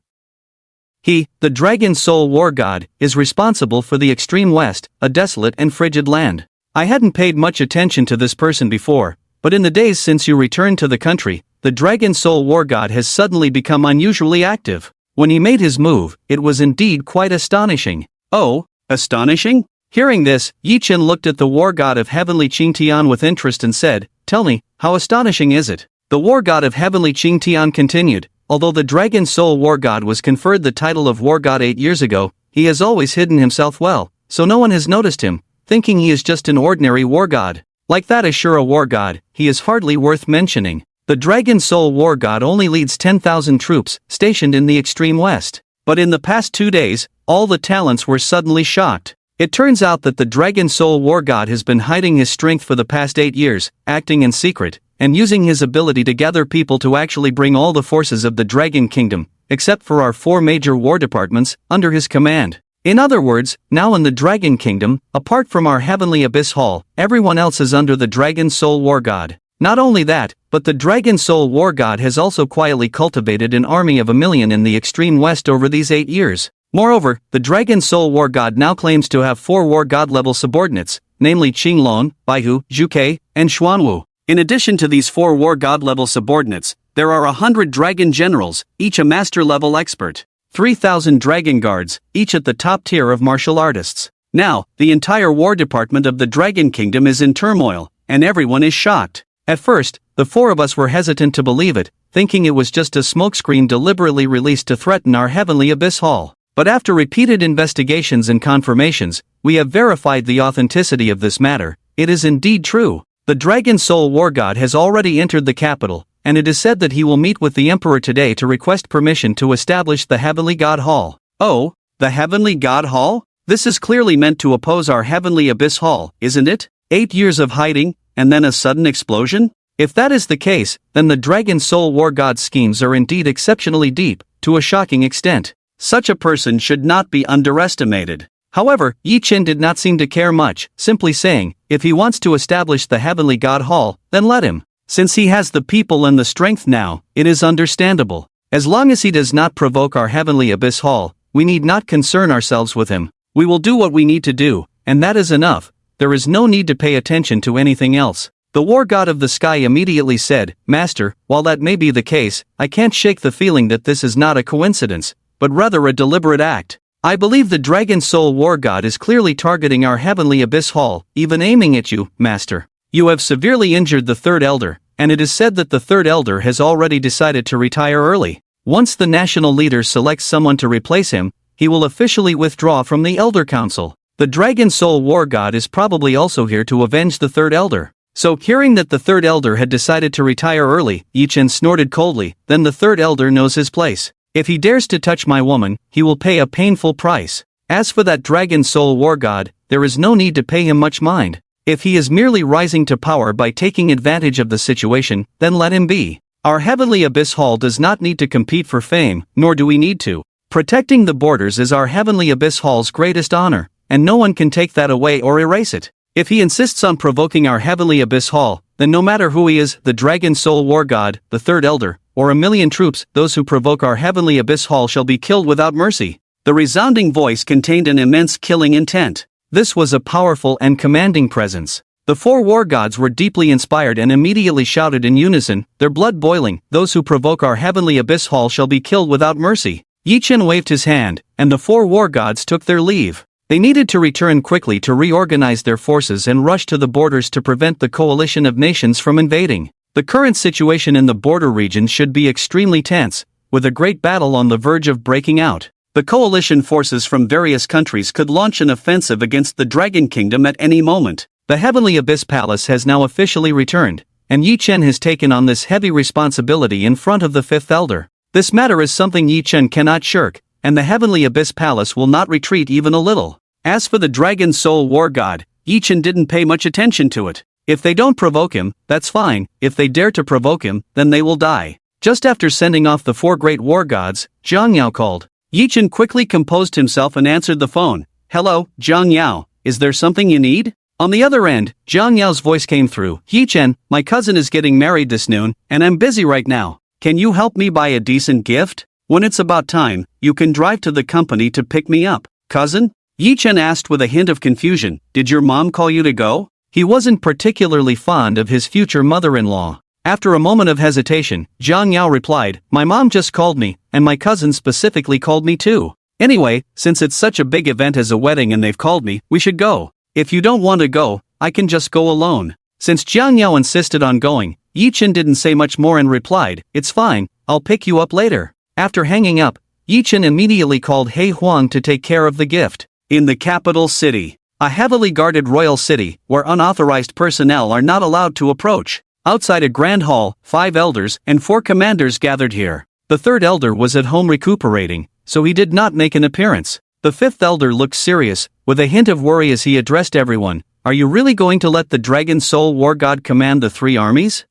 He, the Dragon Soul War God, is responsible for the extreme west, a desolate and frigid land. I hadn't paid much attention to this person before, but in the days since you returned to the country, the Dragon Soul War God has suddenly become unusually active. When he made his move, it was indeed quite astonishing." "Oh, astonishing?" Hearing this, Yi Chen looked at the war god of Heavenly Qingtian with interest and said, "Tell me, how astonishing is it?" The war god of Heavenly Qingtian continued, "Although the Dragon Soul War God was conferred the title of War God 8 years ago, he has always hidden himself well, so no one has noticed him, thinking he is just an ordinary war god. Like that Ashura war god, he is hardly worth mentioning. The Dragon Soul War God only leads 10,000 troops, stationed in the extreme west. But in the past 2 days, all the talents were suddenly shocked. It turns out that the Dragon Soul War God has been hiding his strength for the past 8 years, acting in secret, and using his ability to gather people to actually bring all the forces of the Dragon Kingdom, except for our 4 major war departments, under his command. In other words, now in the Dragon Kingdom, apart from our Heavenly Abyss Hall, everyone else is under the Dragon Soul War God. Not only that, but the Dragon Soul War God has also quietly cultivated an army of 1,000,000 in the extreme west over these 8 years. Moreover, the Dragon Soul War God now claims to have 4 War God level subordinates, namely Qinglong, Baihu, Zhuke, and Xuanwu. In addition to these 4 War God level subordinates, there are 100 Dragon Generals, each a master level expert. 3,000 Dragon Guards, each at the top tier of martial artists. Now, the entire war department of the Dragon Kingdom is in turmoil, and everyone is shocked. At first, the 4 of us were hesitant to believe it, thinking it was just a smokescreen deliberately released to threaten our Heavenly Abyss Hall. But after repeated investigations and confirmations, we have verified the authenticity of this matter. It is indeed true. The Dragon Soul War God has already entered the capital, and it is said that he will meet with the Emperor today to request permission to establish the Heavenly God Hall. Oh, the Heavenly God Hall? This is clearly meant to oppose our Heavenly Abyss Hall, isn't it? 8 years of hiding, and then a sudden explosion? If that is the case, then the Dragon Soul War God's schemes are indeed exceptionally deep, to a shocking extent. Such a person should not be underestimated. However, Yi Chen did not seem to care much, simply saying, if he wants to establish the Heavenly God Hall, then let him. Since he has the people and the strength now, it is understandable. As long as he does not provoke our Heavenly Abyss Hall, we need not concern ourselves with him. We will do what we need to do, and that is enough. There is no need to pay attention to anything else. The War God of the Sky immediately said, Master, while that may be the case, I can't shake the feeling that this is not a coincidence, but rather a deliberate act. I believe the Dragon Soul War God is clearly targeting our Heavenly Abyss Hall, even aiming at you, Master. You have severely injured the Third Elder, and it is said that the Third Elder has already decided to retire early. Once the national leader selects someone to replace him, he will officially withdraw from the Elder Council. The Dragon Soul War God is probably also here to avenge the Third Elder. So, hearing that the Third Elder had decided to retire early, Yi Chen snorted coldly, then the Third Elder knows his place. If he dares to touch my woman, he will pay a painful price. As for that Dragon Soul War God, there is no need to pay him much mind. If he is merely rising to power by taking advantage of the situation, then let him be. Our Heavenly Abyss Hall does not need to compete for fame, nor do we need to. Protecting the borders is our Heavenly Abyss Hall's greatest honor, and no one can take that away or erase it. If he insists on provoking our Heavenly Abyss Hall, then no matter who he is, the Dragon Soul War God, the Third Elder, or 1,000,000 troops, those who provoke our Heavenly Abyss Hall shall be killed without mercy. The resounding voice contained an immense killing intent. This was a powerful and commanding presence. The 4 war gods were deeply inspired and immediately shouted in unison, their blood boiling, those who provoke our Heavenly Abyss Hall shall be killed without mercy. Yi Chen waved his hand, and the 4 war gods took their leave. They needed to return quickly to reorganize their forces and rush to the borders to prevent the coalition of nations from invading. The current situation in the border regions should be extremely tense, with a great battle on the verge of breaking out. The coalition forces from various countries could launch an offensive against the Dragon Kingdom at any moment. The Heavenly Abyss Palace has now officially returned, and Yi Chen has taken on this heavy responsibility in front of the 5th Elder. This matter is something Yi Chen cannot shirk, and the Heavenly Abyss Palace will not retreat even a little. As for the Dragon Soul War God, Yi Chen didn't pay much attention to it. If they don't provoke him, that's fine. If they dare to provoke him, then they will die. Just after sending off the 4 great war gods, Zhang Yao called. Yi Chen quickly composed himself and answered the phone. Hello, Zhang Yao, is there something you need? On the other end, Zhang Yao's voice came through. Yi Chen, my cousin is getting married this noon, and I'm busy right now. Can you help me buy a decent gift? When it's about time, you can drive to the company to pick me up. Cousin? Yi Chen asked with a hint of confusion. Did your mom call you to go? He wasn't particularly fond of his future mother-in-law. After a moment of hesitation, Zhang Yao replied, my mom just called me, and my cousin specifically called me too. Anyway, since it's such a big event as a wedding and they've called me, we should go. If you don't want to go, I can just go alone. Since Zhang Yao insisted on going, Yi Chen didn't say much more and replied, it's fine, I'll pick you up later. After hanging up, Yi Chen immediately called He Huang to take care of the gift. In the capital city, a heavily guarded royal city, where unauthorized personnel are not allowed to approach. Outside a grand hall, 5 elders and 4 commanders gathered here. The 3rd elder was at home recuperating, so he did not make an appearance. The 5th elder looked serious, with a hint of worry as he addressed everyone. Are you really going to let the Dragon Soul War God command the 3 armies?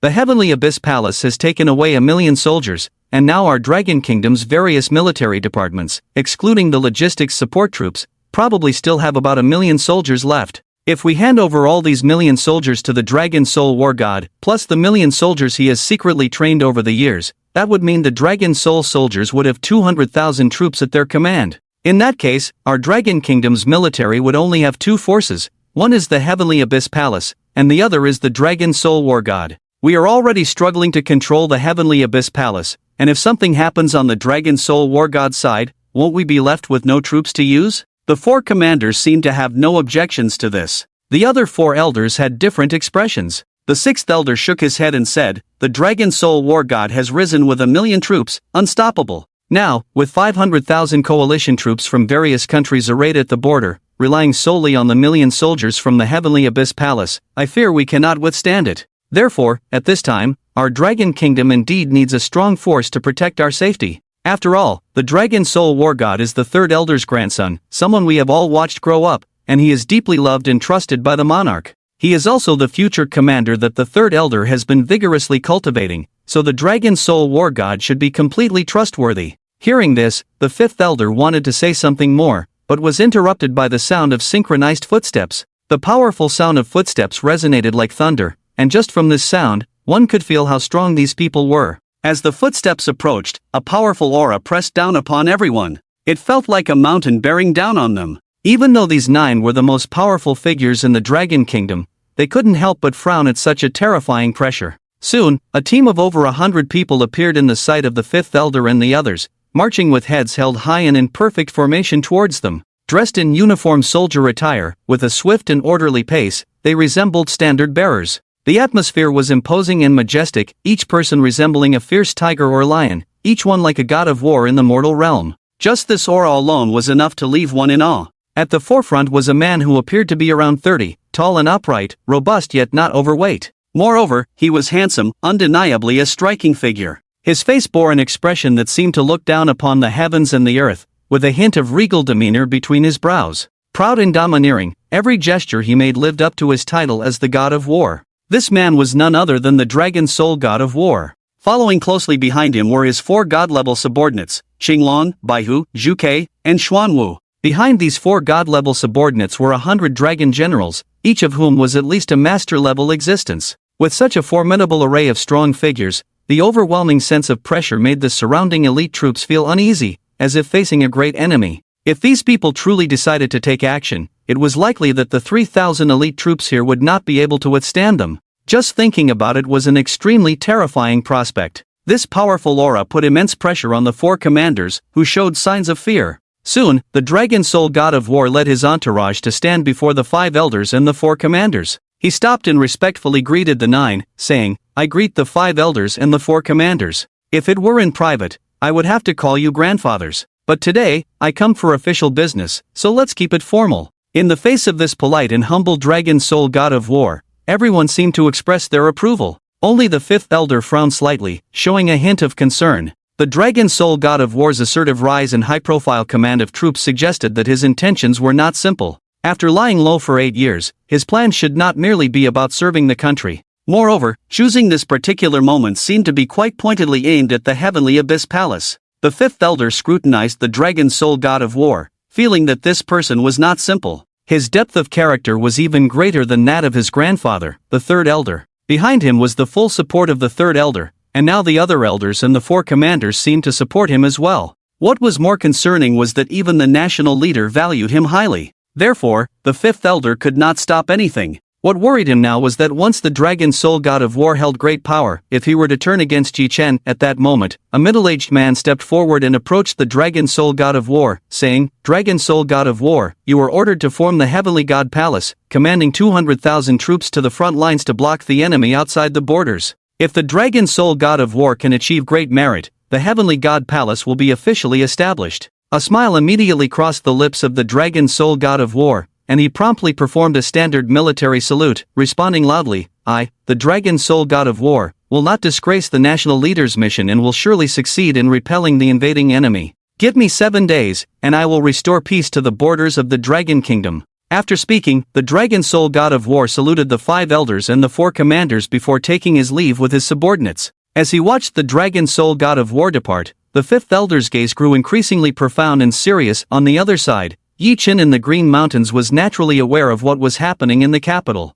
The Heavenly Abyss Palace has taken away 1,000,000 soldiers, and now our Dragon Kingdom's various military departments, excluding the logistics support troops, probably still have about 1 million soldiers left. If we hand over all these million soldiers to the Dragon Soul War God, plus the million soldiers he has secretly trained over the years, that would mean the Dragon Soul soldiers would have 200,000 troops at their command. In that case, our Dragon Kingdom's military would only have two forces. One is the Heavenly Abyss Palace, and the other is the Dragon Soul War God. We are already struggling to control the Heavenly Abyss Palace, and if something happens on the Dragon Soul War God's side, won't we be left with no troops to use? The four commanders seemed to have no objections to this. The other four elders had different expressions. The sixth elder shook his head and said, "The Dragon Soul War God has risen with 1 million troops, unstoppable. Now, with 500,000 coalition troops from various countries arrayed at the border, relying solely on the million soldiers from the Heavenly Abyss Palace, I fear we cannot withstand it. Therefore, at this time, our Dragon Kingdom indeed needs a strong force to protect our safety. After all, the Dragon Soul War God is the third elder's grandson, someone we have all watched grow up, and he is deeply loved and trusted by the monarch. He is also the future commander that the third elder has been vigorously cultivating, so the Dragon Soul War God should be completely trustworthy." Hearing this, the fifth elder wanted to say something more, but was interrupted by the sound of synchronized footsteps. The powerful sound of footsteps resonated like thunder, and just from this sound, one could feel how strong these people were. As the footsteps approached, a powerful aura pressed down upon everyone. It felt like a mountain bearing down on them. Even though these 9 were the most powerful figures in the Dragon Kingdom, they couldn't help but frown at such a terrifying pressure. Soon, a team of over 100 people appeared in the sight of the fifth elder and the others, marching with heads held high and in perfect formation towards them. Dressed in uniform soldier attire, with a swift and orderly pace, they resembled standard bearers. The atmosphere was imposing and majestic, each person resembling a fierce tiger or lion, each one like a god of war in the mortal realm. Just this aura alone was enough to leave one in awe. At the forefront was a man who appeared to be around 30, tall and upright, robust yet not overweight. Moreover, he was handsome, undeniably a striking figure. His face bore an expression that seemed to look down upon the heavens and the earth, with a hint of regal demeanor between his brows. Proud and domineering, every gesture he made lived up to his title as the God of War. This man was none other than the Dragon Soul God of War. Following closely behind him were his 4 god-level subordinates, Qinglong, Baihu, Zhu Ke, and Xuanwu. Behind these 4 god-level subordinates were 100 dragon generals, each of whom was at least a master-level existence. With such a formidable array of strong figures, the overwhelming sense of pressure made the surrounding elite troops feel uneasy, as if facing a great enemy. If these people truly decided to take action, it was likely that the 3,000 elite troops here would not be able to withstand them. Just thinking about it was an extremely terrifying prospect. This powerful aura put immense pressure on the 4 commanders, who showed signs of fear. Soon, the Dragon Soul God of War led his entourage to stand before the 5 elders and the 4 commanders. He stopped and respectfully greeted the 9, saying, "I greet the 5 elders and the 4 commanders. If it were in private, I would have to call you grandfathers. But today, I come for official business, so let's keep it formal." In the face of this polite and humble Dragon Soul God of War, everyone seemed to express their approval. Only the 5th elder frowned slightly, showing a hint of concern. The Dragon Soul God of War's assertive rise and high-profile command of troops suggested that his intentions were not simple. After lying low for 8 years, his plan should not merely be about serving the country. Moreover, choosing this particular moment seemed to be quite pointedly aimed at the Heavenly Abyss Palace. The 5th elder scrutinized the Dragon Soul God of War, feeling that this person was not simple. His depth of character was even greater than that of his grandfather, the 3rd elder. Behind him was the full support of the 3rd elder, and now the other elders and the 4 commanders seemed to support him as well. What was more concerning was that even the national leader valued him highly. Therefore, the 5th elder could not stop anything. What worried him now was that once the Dragon Soul God of War held great power, if he were to turn against Ji Chen at that moment, a middle-aged man stepped forward and approached the Dragon Soul God of War, saying, "Dragon Soul God of War, you are ordered to form the Heavenly God Palace, commanding 200,000 troops to the front lines to block the enemy outside the borders. If the Dragon Soul God of War can achieve great merit, the Heavenly God Palace will be officially established." A smile immediately crossed the lips of the Dragon Soul God of War, and he promptly performed a standard military salute, responding loudly, "I, the Dragon Soul God of War, will not disgrace the national leader's mission and will surely succeed in repelling the invading enemy. Give me 7 days, and I will restore peace to the borders of the Dragon Kingdom." After speaking, the Dragon Soul God of War saluted the 5 elders and the 4 commanders before taking his leave with his subordinates. As he watched the dragon soul god of war depart, the fifth elder's gaze grew increasingly profound and serious. On the other side, Yi Chen in the Green Mountains was naturally aware of what was happening in the capital.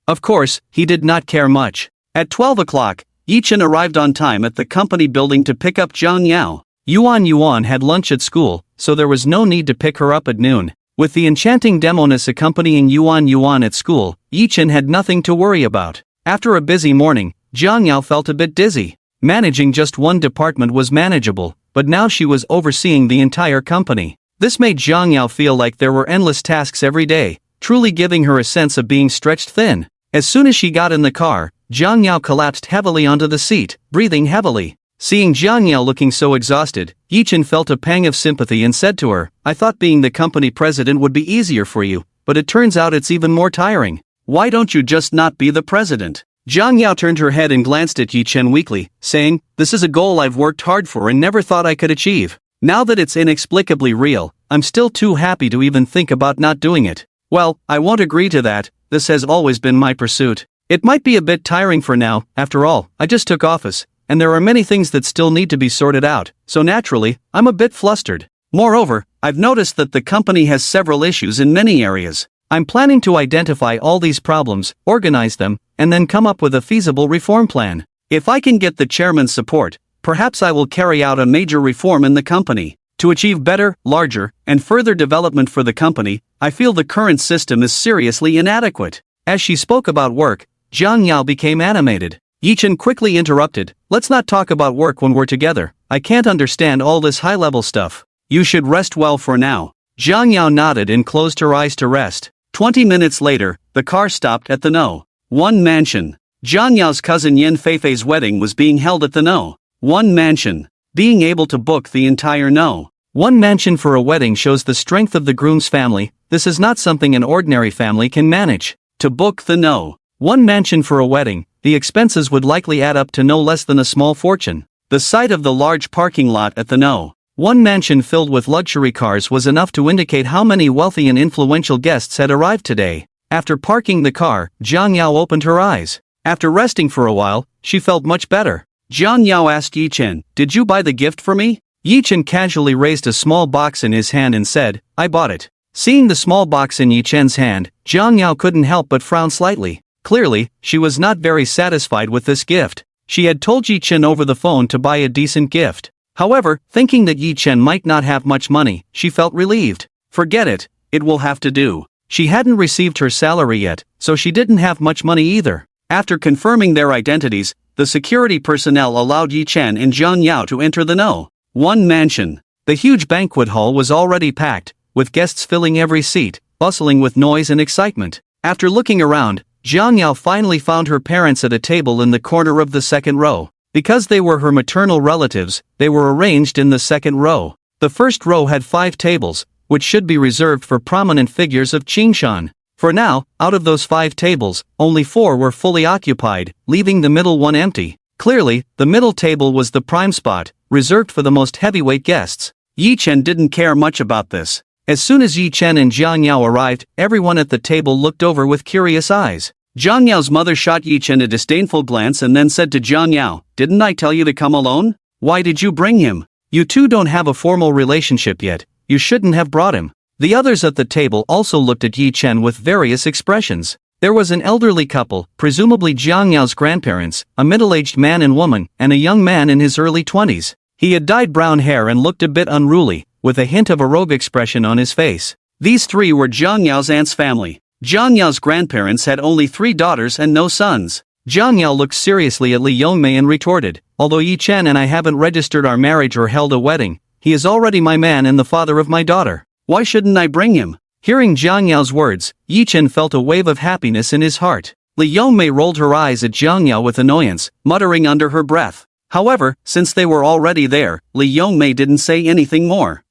Of course, he did not care much. At 12 o'clock, Yi Chen arrived on time at the company building to pick up Zhang Yao. Yuan had lunch at school, so there was no need to pick her up at noon. With the enchanting Demoness accompanying Yuan at school, Yi Chen had nothing to worry about. After a busy morning, Zhang Yao felt a bit dizzy. Managing just one department was manageable, but now she was overseeing the entire company. This made Zhang Yao feel like there were endless tasks every day, truly giving her a sense of being stretched thin. As soon as she got in the car, Zhang Yao collapsed heavily onto the seat, breathing heavily. Seeing Zhang Yao looking so exhausted, Yi Chen felt a pang of sympathy and said to her, "I thought being the company president would be easier for you, but it turns out it's even more tiring. Why don't you just not be the president?" Zhang Yao turned her head and glanced at Yi Chen weakly, saying, "This is a goal I've worked hard for and never thought I could achieve. Now that it's inexplicably real, I'm still too happy to even think about not doing it." "Well, I won't agree to that. This has always been my pursuit. It might be a bit tiring for now. After all, I just took office, and there are many things that still need to be sorted out, so naturally, I'm a bit flustered. Moreover, I've noticed that the company has several issues in many areas. I'm planning to identify all these problems, organize them, and then come up with a feasible reform plan. If I can get the chairman's support, perhaps I will carry out a major reform in the company. To achieve better, larger, and further development for the company, I feel the current system is seriously inadequate." As she spoke about work, Zhang Yao became animated. Yi Chen quickly interrupted, "Let's not talk about work when we're together. I can't understand all this high-level stuff. You should rest well for now." Zhang Yao nodded and closed her eyes to rest. 20 minutes later, the car stopped at the No. 1 mansion. Zhang Yao's cousin Yin Feifei's wedding was being held at the No. 1 mansion. Being able to book the entire No. 1 mansion for a wedding shows the strength of the groom's family. This is not something an ordinary family can manage. To book the No. 1 mansion for a wedding, the expenses would likely add up to no less than a small fortune. The sight of the large parking lot at the No. 1 mansion filled with luxury cars was enough to indicate how many wealthy and influential guests had arrived today. After parking the car, Zhang Yao opened her eyes. After resting for a while, she felt much better. Zhang Yao asked Yi Chen, "Did you buy the gift for me?" Yi Chen casually raised a small box in his hand and said, "I bought it." Seeing the small box in Yi Chen's hand, Zhang Yao couldn't help but frown slightly. Clearly, she was not very satisfied with this gift. She had told Yi Chen over the phone to buy a decent gift. However, thinking that Yi Chen might not have much money, she felt relieved. Forget it, it will have to do. She hadn't received her salary yet, so she didn't have much money either. After confirming their identities, the security personnel allowed Yi Chen and Zhang Yao to enter the No. 1 mansion. The huge banquet hall was already packed, with guests filling every seat, bustling with noise and excitement. After looking around, Zhang Yao finally found her parents at a table in the corner of the second row. Because they were her maternal relatives, they were arranged in the second row. The first row had 5 tables, which should be reserved for prominent figures of Qingshan. For now, out of those 5 tables, only 4 were fully occupied, leaving the middle one empty. Clearly, the middle table was the prime spot, reserved for the most heavyweight guests. Yi Chen didn't care much about this. As soon as Yi Chen and Zhang Yao arrived, everyone at the table looked over with curious eyes. Zhang Yao's mother shot Yi Chen a disdainful glance and then said to Zhang Yao, "Didn't I tell you to come alone? Why did you bring him? You two don't have a formal relationship yet, you shouldn't have brought him." The others at the table also looked at Yi Chen with various expressions. There was an elderly couple, presumably Zhang Yao's grandparents, a middle-aged man and woman, and a young man in his early 20s. He had dyed brown hair and looked a bit unruly, with a hint of a rogue expression on his face. These 3 were Zhang Yao's aunt's family. Zhang Yao's grandparents had only 3 daughters and no sons. Zhang Yao looked seriously at Li Yongmei and retorted, "Although Yi Chen and I haven't registered our marriage or held a wedding, he is already my man and the father of my daughter. Why shouldn't I bring him?" Hearing Zhang Yao's words, Yi Chen felt a wave of happiness in his heart. Li Yongmei rolled her eyes at Zhang Yao with annoyance, muttering under her breath. However, since they were already there, Li Yongmei didn't say anything more.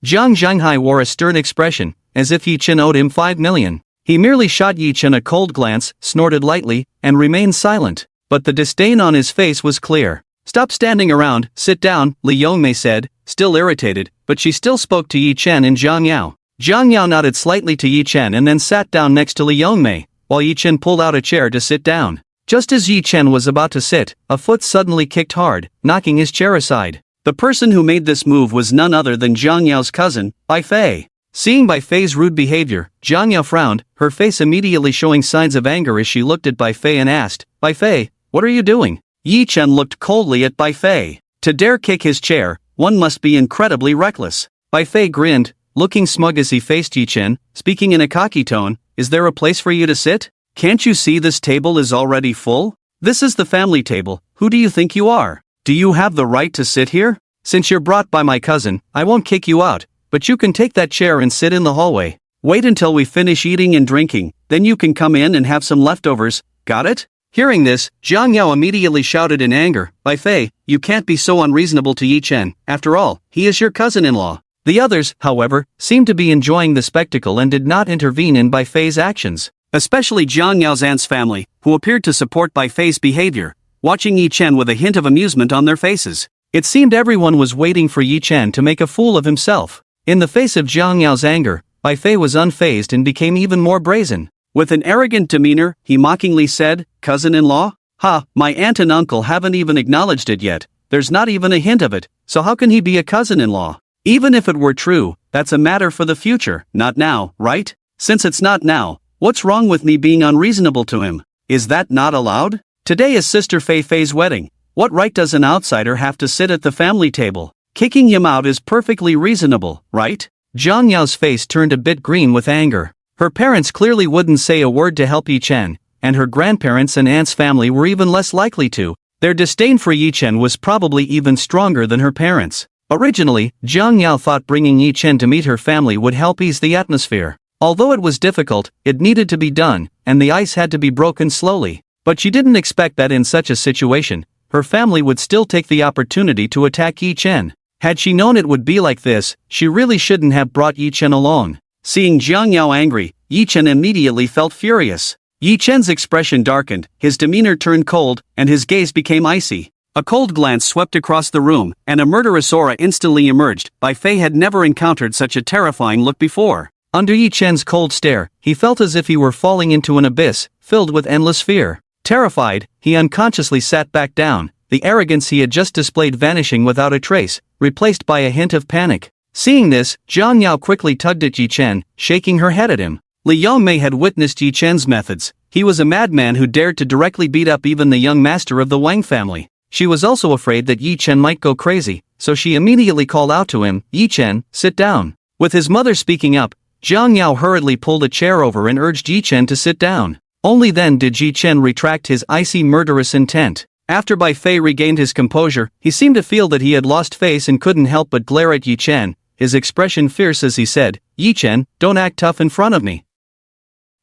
Zhang Zhanghai wore a stern expression, as if Yi Chen owed him 5 million. He merely shot Yi Chen a cold glance, snorted lightly, and remained silent. But the disdain on his face was clear. "Stop standing around, sit down," Li Yongmei said, still irritated, but she still spoke to Yi Chen and Zhang Yao. Zhang Yao nodded slightly to Yi Chen and then sat down next to Li Yongmei, while Yi Chen pulled out a chair to sit down. Just as Yi Chen was about to sit, a foot suddenly kicked hard, knocking his chair aside. The person who made this move was none other than Zhang Yao's cousin, Bai Fei. Seeing Bai Fei's rude behavior, Zhang Yao frowned, her face immediately showing signs of anger as she looked at Bai Fei and asked, "Bai Fei, what are you doing?" Yi Chen looked coldly at Bai Fei. To dare kick his chair, one must be incredibly reckless. Bai Fei grinned, looking smug as he faced Yi Chen, speaking in a cocky tone, "Is there a place for you to sit? Can't you see this table is already full? This is the family table, who do you think you are? Do you have the right to sit here? Since you're brought by my cousin, I won't kick you out, but you can take that chair and sit in the hallway. Wait until we finish eating and drinking, then you can come in and have some leftovers, got it?" Hearing this, Zhang Yao immediately shouted in anger, "Bai Fei, you can't be so unreasonable to Yi Chen, after all, he is your cousin-in-law." The others, however, seemed to be enjoying the spectacle and did not intervene in Bai Fei's actions. Especially Zhang Yao's aunt's family, who appeared to support Bai Fei's behavior, watching Yi Chen with a hint of amusement on their faces. It seemed everyone was waiting for Yi Chen to make a fool of himself. In the face of Zhang Yao's anger, Bai Fei was unfazed and became even more brazen. With an arrogant demeanor, he mockingly said, "Cousin-in-law? Ha, my aunt and uncle haven't even acknowledged it yet, there's not even a hint of it, so how can he be a cousin-in-law? Even if it were true, that's a matter for the future, not now, right? Since it's not now, what's wrong with me being unreasonable to him? Is that not allowed? Today is Sister Fei Fei's wedding. What right does an outsider have to sit at the family table? Kicking him out is perfectly reasonable, right?" Zhang Yao's face turned a bit green with anger. Her parents clearly wouldn't say a word to help Yi Chen, and her grandparents and aunt's family were even less likely to. Their disdain for Yi Chen was probably even stronger than her parents. Originally, Zhang Yao thought bringing Yi Chen to meet her family would help ease the atmosphere. Although it was difficult, it needed to be done, and the ice had to be broken slowly. But she didn't expect that in such a situation, her family would still take the opportunity to attack Yi Chen. Had she known it would be like this, she really shouldn't have brought Yi Chen along. Seeing Zhang Yao angry, Yi Chen immediately felt furious. Yi Chen's expression darkened, his demeanor turned cold, and his gaze became icy. A cold glance swept across the room, and a murderous aura instantly emerged. Bai Fei had never encountered such a terrifying look before. Under Yi Chen's cold stare, he felt as if he were falling into an abyss, filled with endless fear. Terrified, he unconsciously sat back down, the arrogance he had just displayed vanishing without a trace, replaced by a hint of panic. Seeing this, Zhang Yao quickly tugged at Yi Chen, shaking her head at him. Li Yongmei had witnessed Yi Chen's methods. He was a madman who dared to directly beat up even the young master of the Wang family. She was also afraid that Yi Chen might go crazy, so she immediately called out to him, "Yi Chen, sit down." With his mother speaking up, Zhang Yao hurriedly pulled a chair over and urged Yi Chen to sit down. Only then did Yi Chen retract his icy murderous intent. After Bai Fei regained his composure, he seemed to feel that he had lost face and couldn't help but glare at Yi Chen, his expression fierce as he said, "Yi Chen, don't act tough in front of me.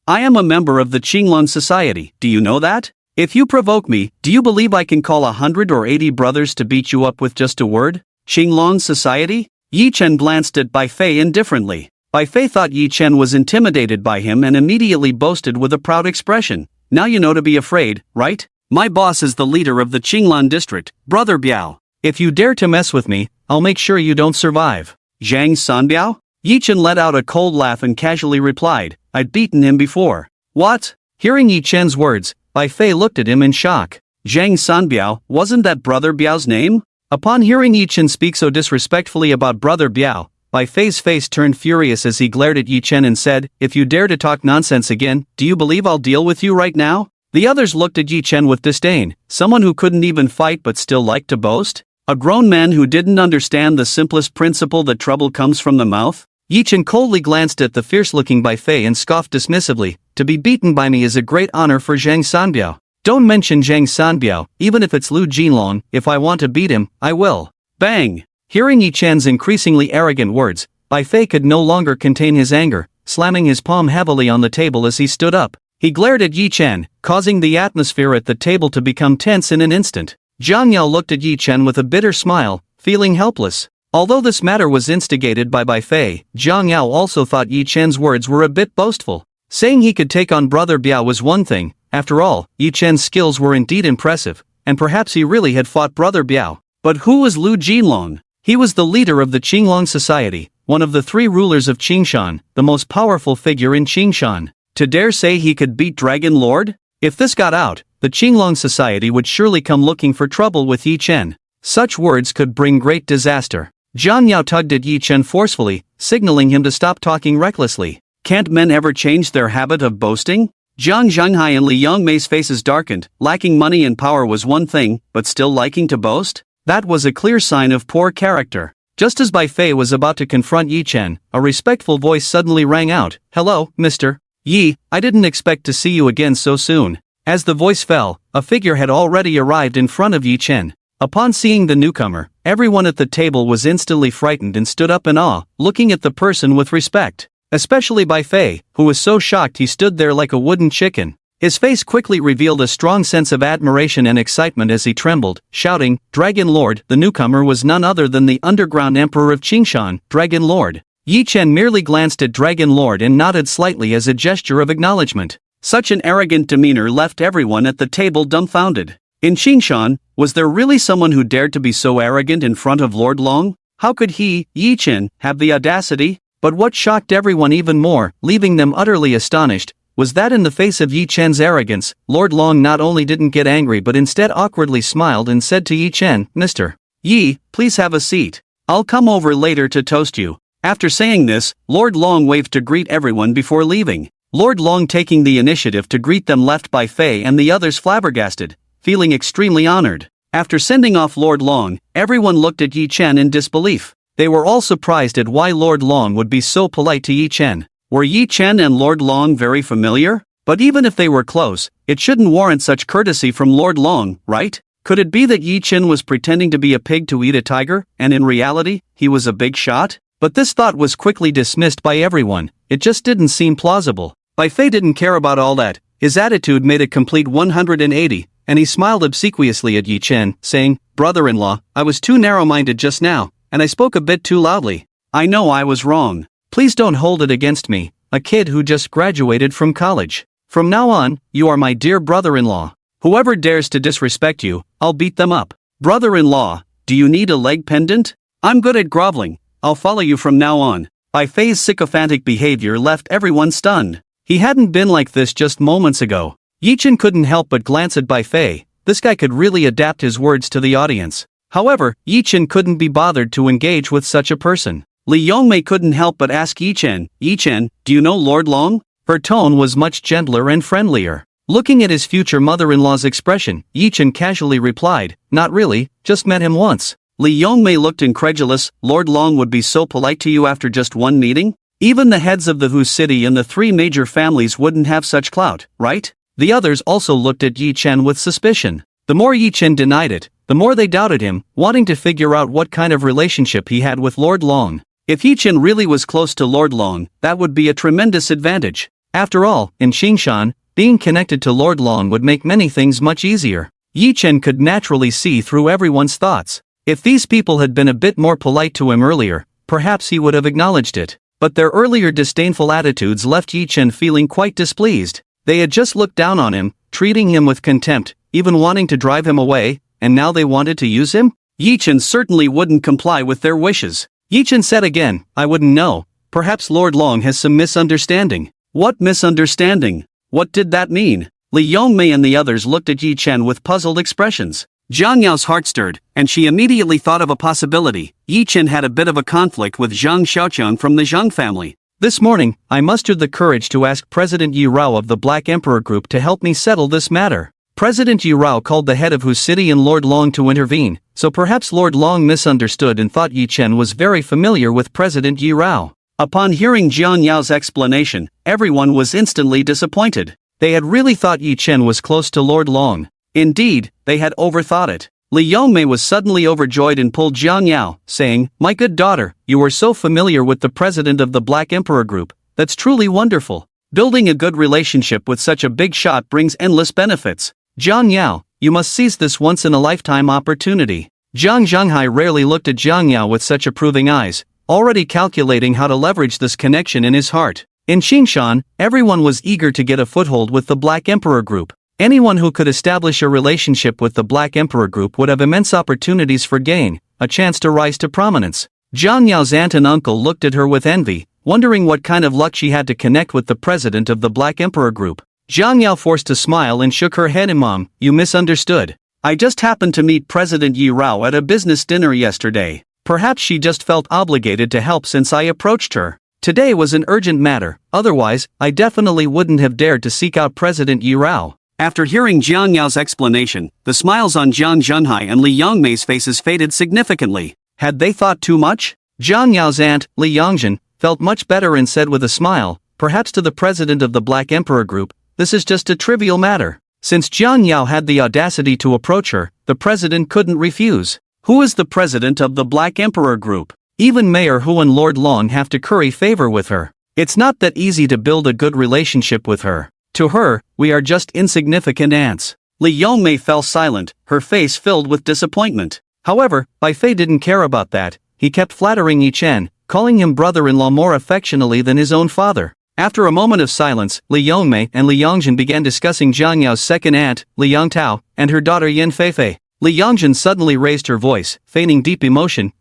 I am a member of the Qinglong Society, do you know that? If you provoke me, do you believe I can call 100 or 80 brothers to beat you up with just a word? Qinglong Society?" Yi Chen glanced at Bai Fei indifferently. Bai Fei thought Yi Chen was intimidated by him and immediately boasted with a proud expression, "Now you know to be afraid, right? My boss is the leader of the Qinglan district, Brother Biao. If you dare to mess with me, I'll make sure you don't survive." "Zhang Sanbiao?" Yi Chen let out a cold laugh and casually replied, "I'd beaten him before." "What?" Hearing Yi Chen's words, Bai Fei looked at him in shock. "Zhang Sanbiao, wasn't that Brother Biao's name?" Upon hearing Yi Chen speak so disrespectfully about Brother Biao, Bai Fei's face turned furious as he glared at Yi Chen and said, "If you dare to talk nonsense again, do you believe I'll deal with you right now?" The others looked at Yi Chen with disdain, someone who couldn't even fight but still liked to boast? A grown man who didn't understand the simplest principle that trouble comes from the mouth? Yi Chen coldly glanced at the fierce-looking Bai Fei and scoffed dismissively, "To be beaten by me is a great honor for Zhang Sanbiao. Don't mention Zhang Sanbiao, even if it's Lu Jinlong, if I want to beat him, I will." Bang! Hearing Yi Chen's increasingly arrogant words, Bai Fei could no longer contain his anger, slamming his palm heavily on the table as he stood up. He glared at Yi Chen, causing the atmosphere at the table to become tense in an instant. Zhang Yao looked at Yi Chen with a bitter smile, feeling helpless. Although this matter was instigated by Bai Fei, Zhang Yao also thought Yi Chen's words were a bit boastful. Saying he could take on Brother Biao was one thing, after all, Yi Chen's skills were indeed impressive, and perhaps he really had fought Brother Biao. But who was Lu Jinlong? He was the leader of the Qinglong Society, one of the 3 rulers of Qingshan, the most powerful figure in Qingshan. To dare say he could beat Dragon Lord? If this got out, the Qinglong society would surely come looking for trouble with Yi Chen. Such words could bring great disaster. Jiang Yao tugged at Yi Chen forcefully, signaling him to stop talking recklessly. Can't men ever change their habit of boasting? Jiang Zhanghai and Li Yongmei's faces darkened. Lacking money and power was one thing, but still liking to boast? That was a clear sign of poor character. Just as Bai Fei was about to confront Yi Chen, a respectful voice suddenly rang out. "Hello, Mr. Yi, I didn't expect to see you again so soon." As the voice fell, a figure had already arrived in front of Yi Chen. Upon seeing the newcomer, everyone at the table was instantly frightened and stood up in awe, looking at the person with respect. Especially Bai Fei, who was so shocked he stood there like a wooden chicken. His face quickly revealed a strong sense of admiration and excitement as he trembled, shouting, "Dragon Lord!" The newcomer was none other than the underground emperor of Qingshan, Dragon Lord. Yi Chen merely glanced at Dragon Lord and nodded slightly as a gesture of acknowledgement. Such an arrogant demeanor left everyone at the table dumbfounded. In Qingshan, was there really someone who dared to be so arrogant in front of Lord Long? How could he, Yi Chen, have the audacity? But what shocked everyone even more, leaving them utterly astonished, was that in the face of Yi Chen's arrogance, Lord Long not only didn't get angry but instead awkwardly smiled and said to Yi Chen, "Mr. Yi, please have a seat. I'll come over later to toast you." After saying this, Lord Long waved to greet everyone before leaving. Lord Long taking the initiative to greet them left Bai Fei and the others flabbergasted, feeling extremely honored. After sending off Lord Long, everyone looked at Yi Chen in disbelief. They were all surprised at why Lord Long would be so polite to Yi Chen. Were Yi Chen and Lord Long very familiar? But even if they were close, it shouldn't warrant such courtesy from Lord Long, right? Could it be that Yi Chen was pretending to be a pig to eat a tiger, and in reality, he was a big shot? But this thought was quickly dismissed by everyone. It just didn't seem plausible. Bai Fei didn't care about all that. His attitude made a complete 180, and he smiled obsequiously at Yi Chen, saying, "Brother-in-law, I was too narrow-minded just now, and I spoke a bit too loudly. I know I was wrong. Please don't hold it against me, a kid who just graduated from college. From now on, you are my dear brother-in-law. Whoever dares to disrespect you, I'll beat them up." "Brother-in-law, do you need a leg pendant? I'm good at groveling. I'll follow you from now on." Bai Fei's sycophantic behavior left everyone stunned. He hadn't been like this just moments ago. Yi Chen couldn't help but glance at Bai Fei. This guy could really adapt his words to the audience. However, Yi Chen couldn't be bothered to engage with such a person. Li Yongmei couldn't help but ask Yi Chen, "Yi Chen, do you know Lord Long?" Her tone was much gentler and friendlier. Looking at his future mother-in-law's expression, Yi Chen casually replied, "Not really, just met him once." Li Yongmei looked incredulous. "Lord Long would be so polite to you after just one meeting? Even the heads of the Hu city and the three major families wouldn't have such clout, right?" The others also looked at Yi Chen with suspicion. The more Yi Chen denied it, the more they doubted him, wanting to figure out what kind of relationship he had with Lord Long. If Yi Chen really was close to Lord Long, that would be a tremendous advantage. After all, in Qingshan, being connected to Lord Long would make many things much easier. Yi Chen could naturally see through everyone's thoughts. If these people had been a bit more polite to him earlier, perhaps he would have acknowledged it. But their earlier disdainful attitudes left Yi Chen feeling quite displeased. They had just looked down on him, treating him with contempt, even wanting to drive him away, and now they wanted to use him? Yi Chen certainly wouldn't comply with their wishes. Yi Chen said again, "I wouldn't know. Perhaps Lord Long has some misunderstanding." What misunderstanding? What did that mean? Li Yongmei and the others looked at Yi Chen with puzzled expressions. Zhang Yao's heart stirred, and she immediately thought of a possibility. Yi Chen had a bit of a conflict with Zhang Xiaoqiang from the Zhang family. "This morning, I mustered the courage to ask President Yi Rao of the Black Emperor Group to help me settle this matter. President Yi Rao called the head of Hu City and Lord Long to intervene, so perhaps Lord Long misunderstood and thought Yi Chen was very familiar with President Yi Rao." Upon hearing Jian Yao's explanation, everyone was instantly disappointed. They had really thought Yi Chen was close to Lord Long. Indeed, they had overthought it. Li Yongmei was suddenly overjoyed and pulled Jiang Yao, saying, "My good daughter, you are so familiar with the president of the Black Emperor Group. That's truly wonderful. Building a good relationship with such a big shot brings endless benefits. Jiang Yao, you must seize this once-in-a-lifetime opportunity." Jiang Zhanghai rarely looked at Jiang Yao with such approving eyes, already calculating how to leverage this connection in his heart. In Qingshan, everyone was eager to get a foothold with the Black Emperor Group. Anyone who could establish a relationship with the Black Emperor Group would have immense opportunities for gain, a chance to rise to prominence. Jiang Yao's aunt and uncle looked at her with envy, wondering what kind of luck she had to connect with the president of the Black Emperor Group. Jiang Yao forced a smile and shook her head. Mom, you misunderstood. I just happened to meet President Yi Rao at a business dinner yesterday. Perhaps she just felt obligated to help since I approached her. Today was an urgent matter, otherwise, I definitely wouldn't have dared to seek out President Yi Rao. After hearing Jiang Yao's explanation, the smiles on Jiang Zhenhai and Li Yongmei's faces faded significantly. Had they thought too much? Jiang Yao's aunt, Li Yongzhen, felt much better and said with a smile, perhaps to the president of the Black Emperor Group, this is just a trivial matter. Since Jiang Yao had the audacity to approach her, the president couldn't refuse. Who is the president of the Black Emperor Group? Even Mayor Hu and Lord Long have to curry favor with her. It's not that easy to build a good relationship with her. To her, we are just insignificant ants. Li Yongmei fell silent, her face filled with disappointment. However, Bai Fei didn't care about that. He kept flattering Yi Chen, calling him brother-in-law more affectionately than his own father. After a moment of silence, Li Yongmei and Li Yongzhen began discussing Jiang Yao's second aunt, Li Yongtao, and her daughter Yin Feifei. Li Yongzhen suddenly raised her voice, feigning deep emotion.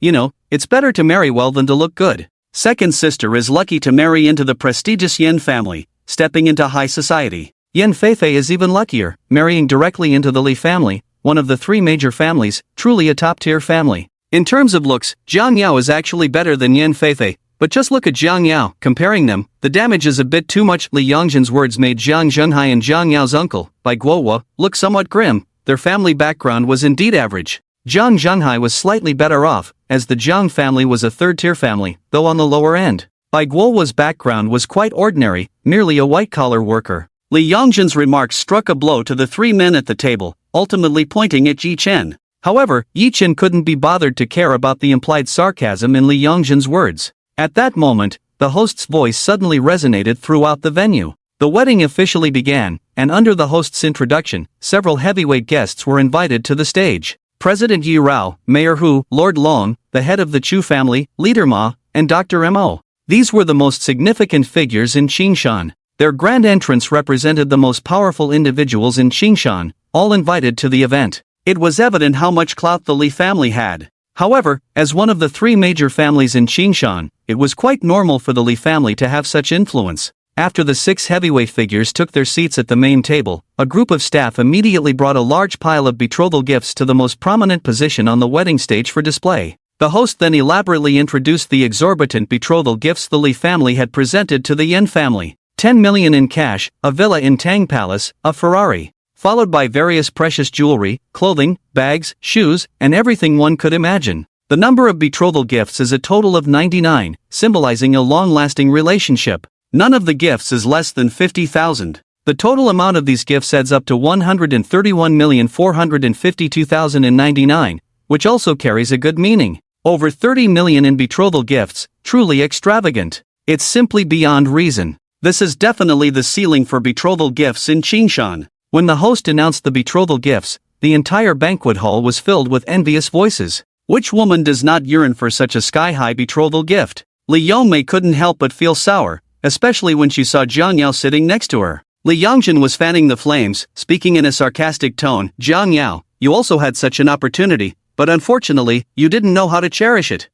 It's better to marry well than to look good. Second sister is lucky to marry into the prestigious Yin family, stepping into high society. Yin Feifei is even luckier, marrying directly into the Li family, one of the three major families, truly a top-tier family. In terms of looks, Jiang Yao is actually better than Yin Feifei, but just look at Jiang Yao. Comparing them, the damage is a bit too much. Li Yongzhen's words made Jiang Zhenhai and Jiang Yao's uncle, Bai Guohua, look somewhat grim. Their family background was indeed average. Jiang Zhenhai was slightly better off, as the Jiang family was a third-tier family, though on the lower end. Bai Guohua's background was quite ordinary, merely a white-collar worker. Li Yongzhen's remarks struck a blow to the three men at the table, ultimately pointing at Yi Chen. However, Yi Chen couldn't be bothered to care about the implied sarcasm in Li Yongzhen's words. At that moment, the host's voice suddenly resonated throughout the venue. The wedding officially began, and under the host's introduction, several heavyweight guests were invited to the stage. President Yi Rao, Mayor Hu, Lord Long, the head of the Chu family, Leader Ma, and Dr. Mo. These were the most significant figures in Qingshan. Their grand entrance represented the most powerful individuals in Qingshan, all invited to the event. It was evident how much clout the Li family had. However, as one of the three major families in Qingshan, it was quite normal for the Li family to have such influence. After the six heavyweight figures took their seats at the main table, a group of staff immediately brought a large pile of betrothal gifts to the most prominent position on the wedding stage for display. The host then elaborately introduced the exorbitant betrothal gifts the Li family had presented to the Yin family. 10 million in cash, a villa in Tang Palace, a Ferrari, followed by various precious jewelry, clothing, bags, shoes, and everything one could imagine. The number of betrothal gifts is a total of 99, symbolizing a long-lasting relationship. None of the gifts is less than 50,000. The total amount of these gifts adds up to 131,452,099, which also carries a good meaning. Over 30 million in betrothal gifts, truly extravagant. It's simply beyond reason. This is definitely the ceiling for betrothal gifts in Qingshan. When the host announced the betrothal gifts, the entire banquet hall was filled with envious voices. Which woman does not yearn for such a sky-high betrothal gift? Li Yongmei couldn't help but feel sour, especially when she saw Jiang Yao sitting next to her. Li Yongzhen was fanning the flames, speaking in a sarcastic tone. Jiang Yao, you also had such an opportunity, but unfortunately, you didn't know how to cherish it.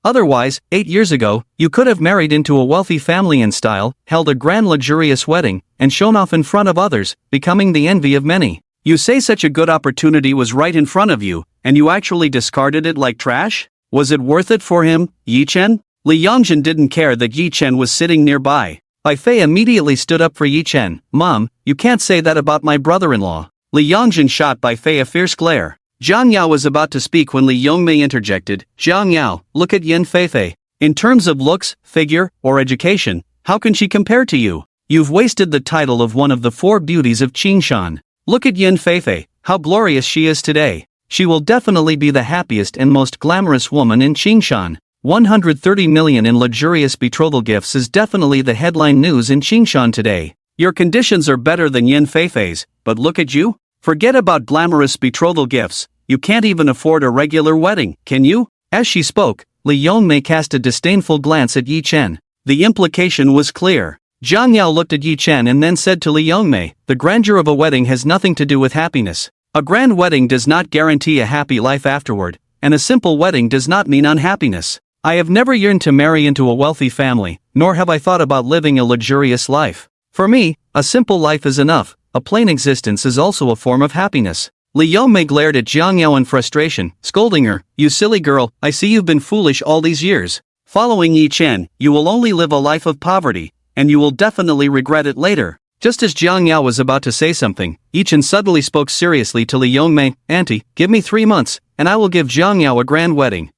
Otherwise, 8 years ago, you could have married into a wealthy family in style, held a grand luxurious wedding, and shown off in front of others, becoming the envy of many. You say such a good opportunity was right in front of you, and you actually discarded it like trash? Was it worth it for him, Yi Chen? Li Yongzhen didn't care that Yi Chen was sitting nearby. Bai Fei immediately stood up for Yi Chen. Mom, you can't say that about my brother-in-law. Li Yongzhen shot Bai Fei a fierce glare. Jiang Yao was about to speak when Li Yongmei interjected. Jiang Yao, look at Yin Feifei. In terms of looks, figure, or education, how can she compare to you? You've wasted the title of one of the four beauties of Qingshan. Look at Yin Feifei, how glorious she is today. She will definitely be the happiest and most glamorous woman in Qingshan. 130 million in luxurious betrothal gifts is definitely the headline news in Qingshan today. Your conditions are better than Yin Feifei's, but look at you. Forget about glamorous betrothal gifts. You can't even afford a regular wedding, can you? As she spoke, Li Yongmei cast a disdainful glance at Yi Chen. The implication was clear. Jiang Yao looked at Yi Chen and then said to Li Yongmei, the grandeur of a wedding has nothing to do with happiness. A grand wedding does not guarantee a happy life afterward, and a simple wedding does not mean unhappiness. I have never yearned to marry into a wealthy family, nor have I thought about living a luxurious life. For me, a simple life is enough, a plain existence is also a form of happiness. Li Yongmei glared at Jiang Yao in frustration, scolding her, "You silly girl, I see you've been foolish all these years. Following Yi Chen, you will only live a life of poverty, and you will definitely regret it later." Just as Jiang Yao was about to say something, Yi Chen suddenly spoke seriously to Li Yongmei, "Auntie, give me 3 months, and I will give Jiang Yao a grand wedding.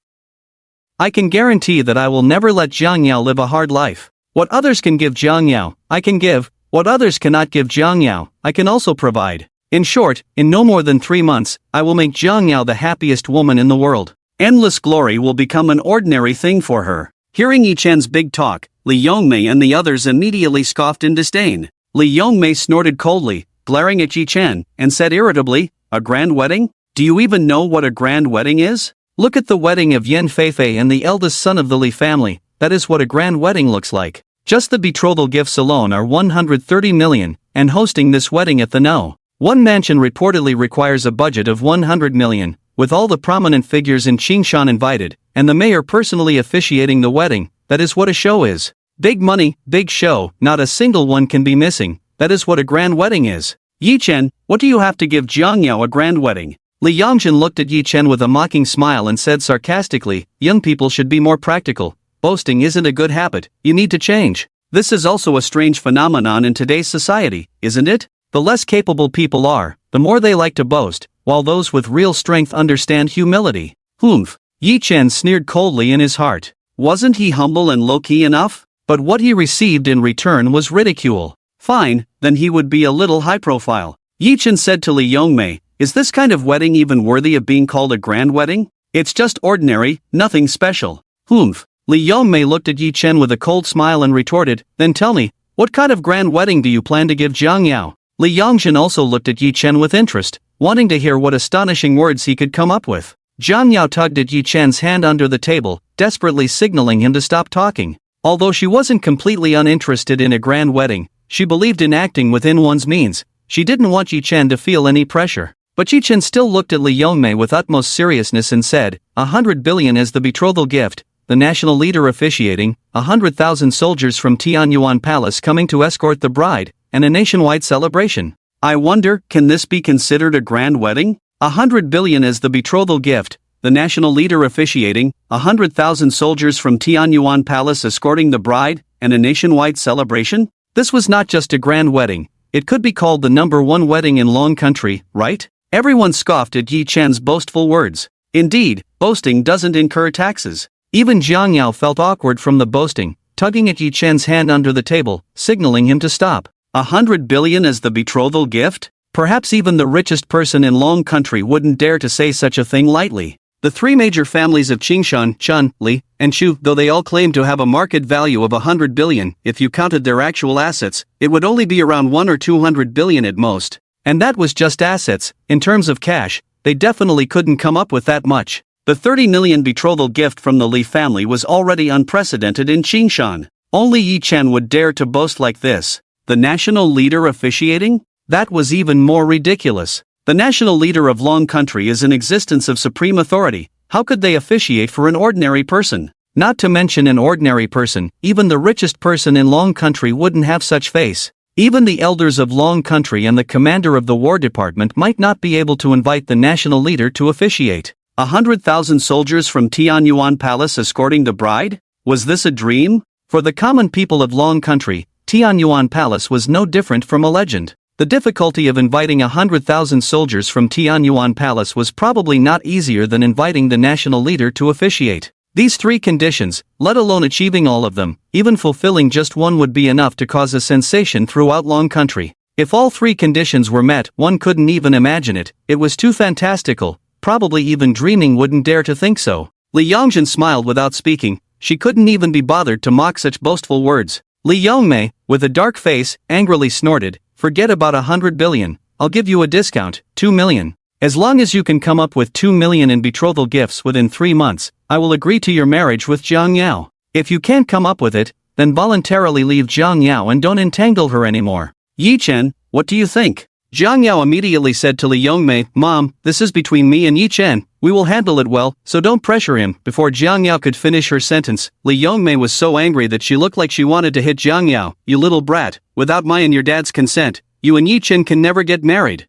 I can guarantee that I will never let Jiang Yao live a hard life. What others can give Jiang Yao, I can give. What others cannot give Jiang Yao, I can also provide. In short, in no more than 3 months, I will make Jiang Yao the happiest woman in the world. Endless glory will become an ordinary thing for her." Hearing Yi Chen's big talk, Li Yongmei and the others immediately scoffed in disdain. Li Yongmei snorted coldly, glaring at Yi Chen, and said irritably, "A grand wedding? Do you even know what a grand wedding is? Look at the wedding of Yan Feifei and the eldest son of the Li family, that is what a grand wedding looks like. Just the betrothal gifts alone are 130 million, and hosting this wedding at the No. 1 mansion reportedly requires a budget of 100 million, with all the prominent figures in Qingshan invited, and the mayor personally officiating the wedding. That is what a show is. Big money, big show, not a single one can be missing, that is what a grand wedding is. Yi Chen, what do you have to give Jiang Yao a grand wedding?" Li Yongzhen looked at Yi Chen with a mocking smile and said sarcastically, "Young people should be more practical. Boasting isn't a good habit, you need to change. This is also a strange phenomenon in today's society, isn't it? The less capable people are, the more they like to boast, while those with real strength understand humility." Humph. Yi Chen sneered coldly in his heart. Wasn't he humble and low-key enough? But what he received in return was ridicule. Fine, then he would be a little high-profile. Yi Chen said to Li Yongmei, "Is this kind of wedding even worthy of being called a grand wedding? It's just ordinary, nothing special." Humph. Li Yongmei looked at Yi Chen with a cold smile and retorted, "Then tell me, what kind of grand wedding do you plan to give Jiang Yao?" Li Yongzhen also looked at Yi Chen with interest, wanting to hear what astonishing words he could come up with. Jiang Yao tugged at Yi Chen's hand under the table, desperately signaling him to stop talking. Although she wasn't completely uninterested in a grand wedding, she believed in acting within one's means. She didn't want Yi Chen to feel any pressure. But Yi Chen still looked at Li Yongmei with utmost seriousness and said, 100 billion as the betrothal gift, the national leader officiating, 100,000 soldiers from Tianyuan Palace coming to escort the bride, and a nationwide celebration. I wonder, can this be considered a grand wedding? 100 billion as the betrothal gift, the national leader officiating, 100,000 soldiers from Tianyuan Palace escorting the bride, and a nationwide celebration? This was not just a grand wedding, it could be called the #1 wedding in Long Country, right? Everyone scoffed at Yi Chen's boastful words. Indeed, boasting doesn't incur taxes. Even Jiang Yao felt awkward from the boasting, tugging at Yi Chen's hand under the table, signaling him to stop. 100 billion as the betrothal gift? Perhaps even the richest person in Long Country wouldn't dare to say such a thing lightly. The 3 major families of Qingshan, Chun, Li, and Chu, though they all claim to have a market value of 100 billion, if you counted their actual assets, it would only be around 1 or 200 billion at most. And that was just assets. In terms of cash, they definitely couldn't come up with that much. The 30 million betrothal gift from the Li family was already unprecedented in Qingshan. Only Yi Chen would dare to boast like this. The national leader officiating? That was even more ridiculous. The national leader of Long Country is an existence of supreme authority. How could they officiate for an ordinary person? Not to mention an ordinary person, even the richest person in Long Country wouldn't have such face. Even the elders of Long Country and the commander of the War Department might not be able to invite the national leader to officiate. 100,000 soldiers from Tianyuan Palace escorting the bride? Was this a dream? For the common people of Long Country, Tianyuan Palace was no different from a legend. The difficulty of inviting 100,000 soldiers from Tianyuan Palace was probably not easier than inviting the national leader to officiate. These 3 conditions, let alone achieving all of them, even fulfilling just one would be enough to cause a sensation throughout Long Country. If all 3 conditions were met, one couldn't even imagine it. It was too fantastical, probably even dreaming wouldn't dare to think so. Li Yongzhen smiled without speaking, she couldn't even be bothered to mock such boastful words. Li Yongmei, with a dark face, angrily snorted, "Forget about 100 billion, I'll give you a discount, 2 million. As long as you can come up with 2 million in betrothal gifts within 3 months, I will agree to your marriage with Jiang Yao. If you can't come up with it, then voluntarily leave Jiang Yao and don't entangle her anymore." Yi Chen, what do you think? Jiang Yao immediately said to Li Yongmei, "Mom, this is between me and Yi Chen. We will handle it well, so don't pressure him." Before Jiang Yao could finish her sentence, Li Yongmei was so angry that she looked like she wanted to hit Jiang Yao. "You little brat, without my and your dad's consent, you and Yi Chen can never get married.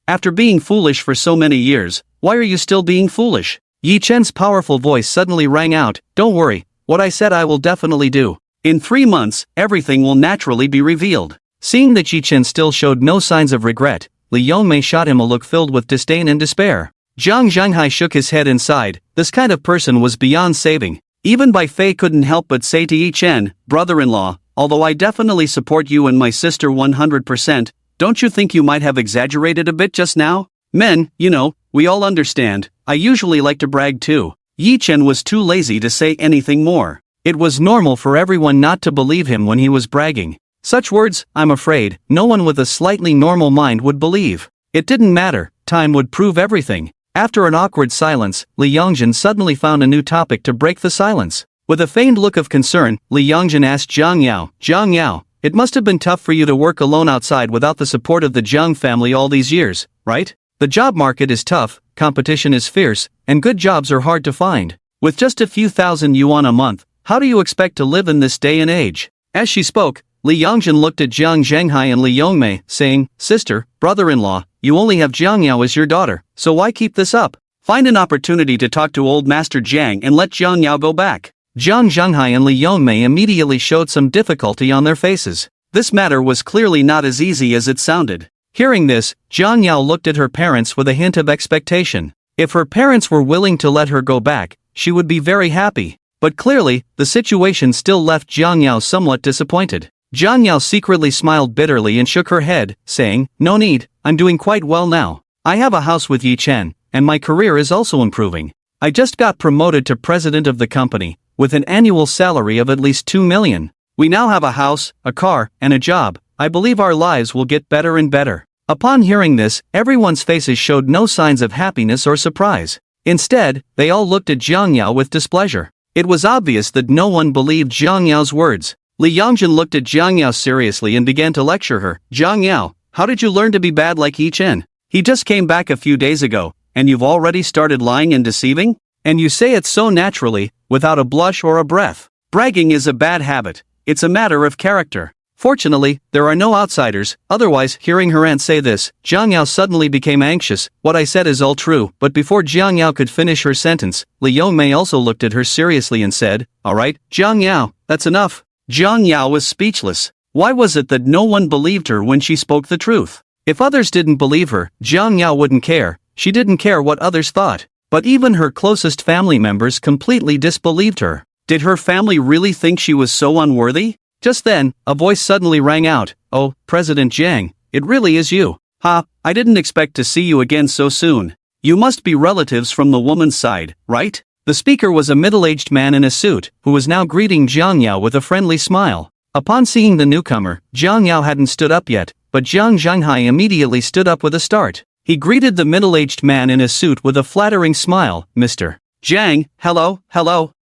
After being foolish for so many years, why are you still being foolish?" Yi Chen's powerful voice suddenly rang out, "Don't worry, what I said I will definitely do. In 3 months, everything will naturally be revealed." Seeing that Yi Chen still showed no signs of regret, Li Yongmei shot him a look filled with disdain and despair. Zhang Zhanghai shook his head and sighed. This kind of person was beyond saving. Even Bai Fei couldn't help but say to Yi Chen, "Brother-in-law, although I definitely support you and my sister 100%, don't you think you might have exaggerated a bit just now? Men, you know, we all understand. I usually like to brag too." Yi Chen was too lazy to say anything more. It was normal for everyone not to believe him when he was bragging. Such words, I'm afraid, no one with a slightly normal mind would believe. It didn't matter, time would prove everything. After an awkward silence, Li Yongzhen suddenly found a new topic to break the silence. With a feigned look of concern, Li Yongzhen asked Jiang Yao, "It must have been tough for you to work alone outside without the support of the Jiang family all these years, right? The job market is tough, competition is fierce, and good jobs are hard to find. With just a few thousand yuan a month, how do you expect to live in this day and age?" As she spoke, Li Yongzhen looked at Zhang Zhanghai and Li Yongmei, saying, "Sister, brother-in-law, you only have Jiang Yao as your daughter, so why keep this up? Find an opportunity to talk to old Master Jiang and let Jiang Yao go back." Zhang Zhanghai and Li Yongmei immediately showed some difficulty on their faces. This matter was clearly not as easy as it sounded. Hearing this, Jiang Yao looked at her parents with a hint of expectation. If her parents were willing to let her go back, she would be very happy. But clearly, the situation still left Jiang Yao somewhat disappointed. Jiang Yao secretly smiled bitterly and shook her head, saying, "No need, I'm doing quite well now. I have a house with Yi Chen, and my career is also improving. I just got promoted to president of the company, with an annual salary of at least 2 million. We now have a house, a car, and a job. I believe our lives will get better and better." Upon hearing this, everyone's faces showed no signs of happiness or surprise. Instead, they all looked at Jiang Yao with displeasure. It was obvious that no one believed Jiang Yao's words. Li Yongzhen looked at Jiang Yao seriously and began to lecture her. "Jiang Yao, how did you learn to be bad like Yi Chen? He just came back a few days ago, and you've already started lying and deceiving? And you say it so naturally, without a blush or a breath. Bragging is a bad habit. It's a matter of character." Fortunately, there are no outsiders, otherwise, hearing her aunt say this, Jiang Yao suddenly became anxious. "What I said is all true," but before Jiang Yao could finish her sentence, Li Yongmei also looked at her seriously and said, "All right, Jiang Yao, that's enough." Jiang Yao was speechless. Why was it that no one believed her when she spoke the truth? If others didn't believe her, Jiang Yao wouldn't care. She didn't care what others thought. But even her closest family members completely disbelieved her. Did her family really think she was so unworthy? Just then, a voice suddenly rang out, "Oh, President Jiang, it really is you. Ha, I didn't expect to see you again so soon. You must be relatives from the woman's side, right?" The speaker was a middle-aged man in a suit, who was now greeting Jiang Yao with a friendly smile. Upon seeing the newcomer, Jiang Yao hadn't stood up yet, but Zhang Zhanghai immediately stood up with a start. He greeted the middle-aged man in a suit with a flattering smile, "Mr. Jiang, hello."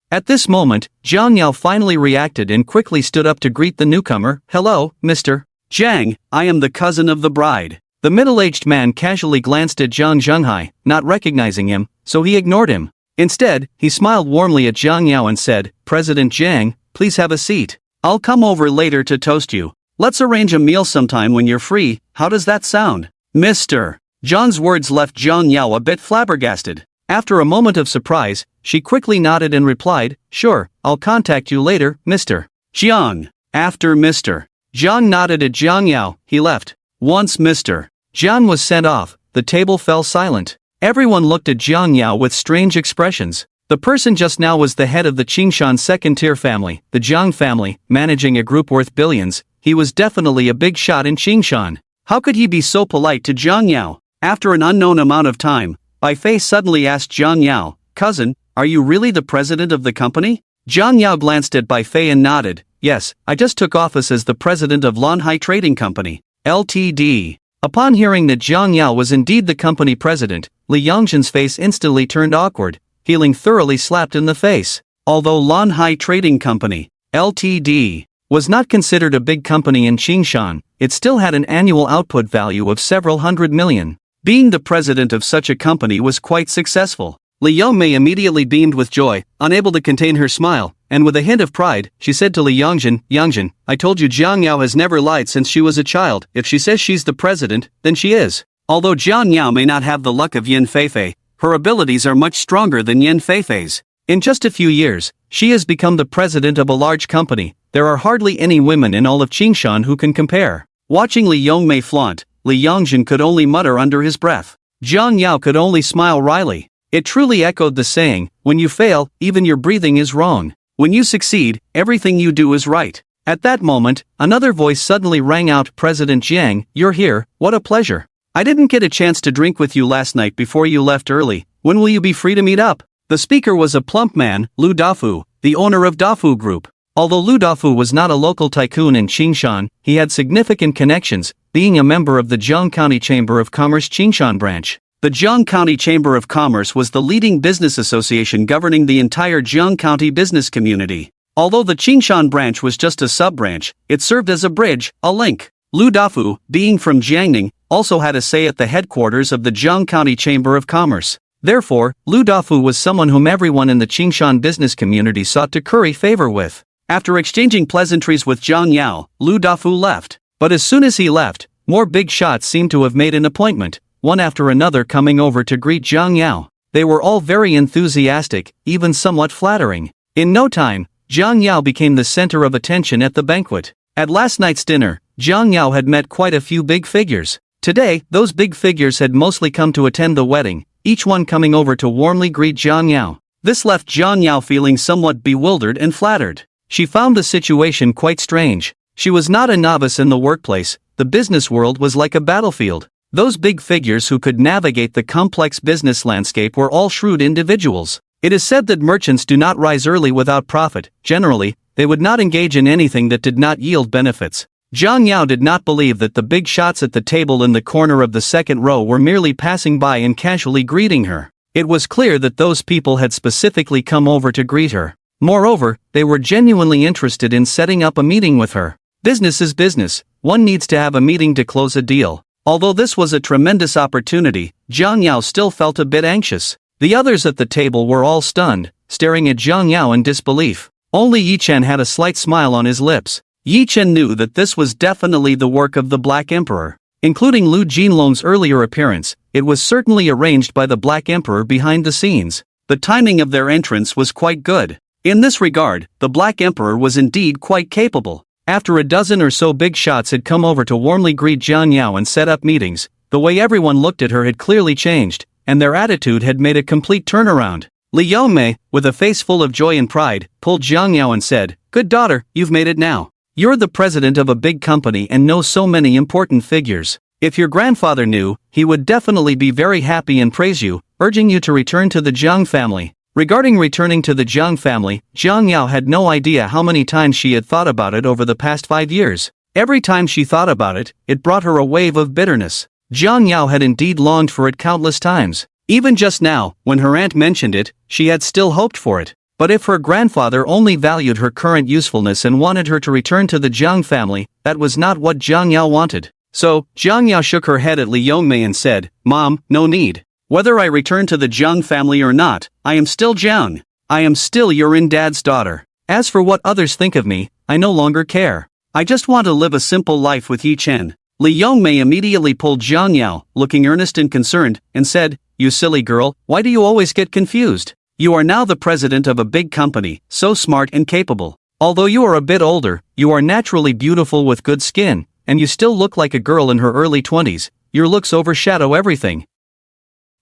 At this moment, Jiang Yao finally reacted and quickly stood up to greet the newcomer, "Hello, Mr. Jiang, I am the cousin of the bride." The middle-aged man casually glanced at Zhang Zhanghai, not recognizing him, so he ignored him. Instead, he smiled warmly at Jiang Yao and said, "President Jiang, please have a seat. I'll come over later to toast you. Let's arrange a meal sometime when you're free. How does that sound?" "Mr. Zhang's words left Jiang Yao a bit flabbergasted. After a moment of surprise, she quickly nodded and replied, "Sure, I'll contact you later, Mr. Jiang." After Mr. Jiang nodded at Jiang Yao, he left. Once Mr. Jiang was sent off, the table fell silent. Everyone looked at Jiang Yao with strange expressions. The person just now was the head of the Qingshan second-tier family, the Jiang family, managing a group worth billions. He was definitely a big shot in Qingshan. How could he be so polite to Jiang Yao? After an unknown amount of time, Bai Fei suddenly asked Jiang Yao, "Cousin, are you really the president of the company?" Jiang Yao glanced at Bai Fei and nodded, "Yes, I just took office as the president of Lanhai Trading Company, Ltd." Upon hearing that Jiang Yao was indeed the company president, Li Yongzhen's face instantly turned awkward, feeling thoroughly slapped in the face. Although Lanhai Trading Company, Ltd. was not considered a big company in Qingshan, it still had an annual output value of several hundred million. Being the president of such a company was quite successful. Li Yongmei immediately beamed with joy, unable to contain her smile, and with a hint of pride, she said to Li Yongjin, "Yongjin, I told you Jiang Yao has never lied since she was a child. If she says she's the president, then she is." Although Jiang Yao may not have the luck of Yin Feifei, her abilities are much stronger than Yin Feifei's. In just a few years, she has become the president of a large company. There are hardly any women in all of Qingshan who can compare. Watching Li Yongmei flaunt, Li Yongjin could only mutter under his breath. Jiang Yao could only smile wryly. It truly echoed the saying, when you fail, even your breathing is wrong. When you succeed, everything you do is right. At that moment, another voice suddenly rang out, "President Jiang, you're here, what a pleasure. I didn't get a chance to drink with you last night before you left early. When will you be free to meet up?" The speaker was a plump man, Lu Dafu, the owner of Dafu Group. Although Lu Dafu was not a local tycoon in Qingshan, he had significant connections, being a member of the Jiang County Chamber of Commerce Qingshan branch. The Jiang County Chamber of Commerce was the leading business association governing the entire Jiang County business community. Although the Qingshan branch was just a sub-branch, it served as a bridge, a link. Lu Dafu, being from Jiangning, also had a say at the headquarters of the Jiang County Chamber of Commerce. Therefore, Lu Dafu was someone whom everyone in the Qingshan business community sought to curry favor with. After exchanging pleasantries with Jiang Yao, Lu Dafu left. But as soon as he left, more big shots seemed to have made an appointment, one after another coming over to greet Jiang Yao. They were all very enthusiastic, even somewhat flattering. In no time, Jiang Yao became the center of attention at the banquet. At last night's dinner, Jiang Yao had met quite a few big figures. Today, those big figures had mostly come to attend the wedding, each one coming over to warmly greet Jiang Yao. This left Jiang Yao feeling somewhat bewildered and flattered. She found the situation quite strange. She was not a novice in the workplace, the business world was like a battlefield. Those big figures who could navigate the complex business landscape were all shrewd individuals. It is said that merchants do not rise early without profit. Generally, they would not engage in anything that did not yield benefits. Jiang Yao did not believe that the big shots at the table in the corner of the second row were merely passing by and casually greeting her. It was clear that those people had specifically come over to greet her. Moreover, they were genuinely interested in setting up a meeting with her. Business is business, one needs to have a meeting to close a deal. Although this was a tremendous opportunity, Jiang Yao still felt a bit anxious. The others at the table were all stunned, staring at Jiang Yao in disbelief. Only Yi Chen had a slight smile on his lips. Yi Chen knew that this was definitely the work of the Black Emperor. Including Lu Jinlong's earlier appearance, it was certainly arranged by the Black Emperor behind the scenes. The timing of their entrance was quite good. In this regard, the Black Emperor was indeed quite capable. After a dozen or so big shots had come over to warmly greet Jiang Yao and set up meetings, the way everyone looked at her had clearly changed, and their attitude had made a complete turnaround. Li Yongmei, with a face full of joy and pride, pulled Jiang Yao and said, "Good daughter, you've made it now. You're the president of a big company and know so many important figures. If your grandfather knew, he would definitely be very happy and praise you, urging you to return to the Jiang family." Regarding returning to the Jiang family, Jiang Yao had no idea how many times she had thought about it over the past 5 years. Every time she thought about it, it brought her a wave of bitterness. Jiang Yao had indeed longed for it countless times. Even just now, when her aunt mentioned it, she had still hoped for it. But if her grandfather only valued her current usefulness and wanted her to return to the Jiang family, that was not what Jiang Yao wanted. So, Jiang Yao shook her head at Li Yongmei and said, "Mom, no need. Whether I return to the Jiang family or not, I am still Jiang. I am still your dad's daughter. As for what others think of me, I no longer care. I just want to live a simple life with Yi Chen." Li Yongmei immediately pulled Jiang Yao, looking earnest and concerned, and said, "You silly girl, why do you always get confused? You are now the president of a big company, so smart and capable. Although you are a bit older, you are naturally beautiful with good skin, and you still look like a girl in her early 20s. Your looks overshadow everything.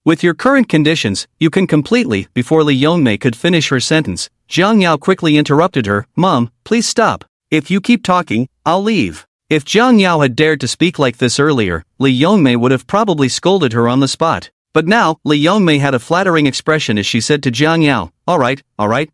With your current conditions, you can completely." Before Li Yongmei could finish her sentence, Jiang Yao quickly interrupted her, "Mom, please stop. If you keep talking, I'll leave." If Jiang Yao had dared to speak like this earlier, Li Yongmei would have probably scolded her on the spot. But now, Li Yongmei had a flattering expression as she said to Jiang Yao, all right,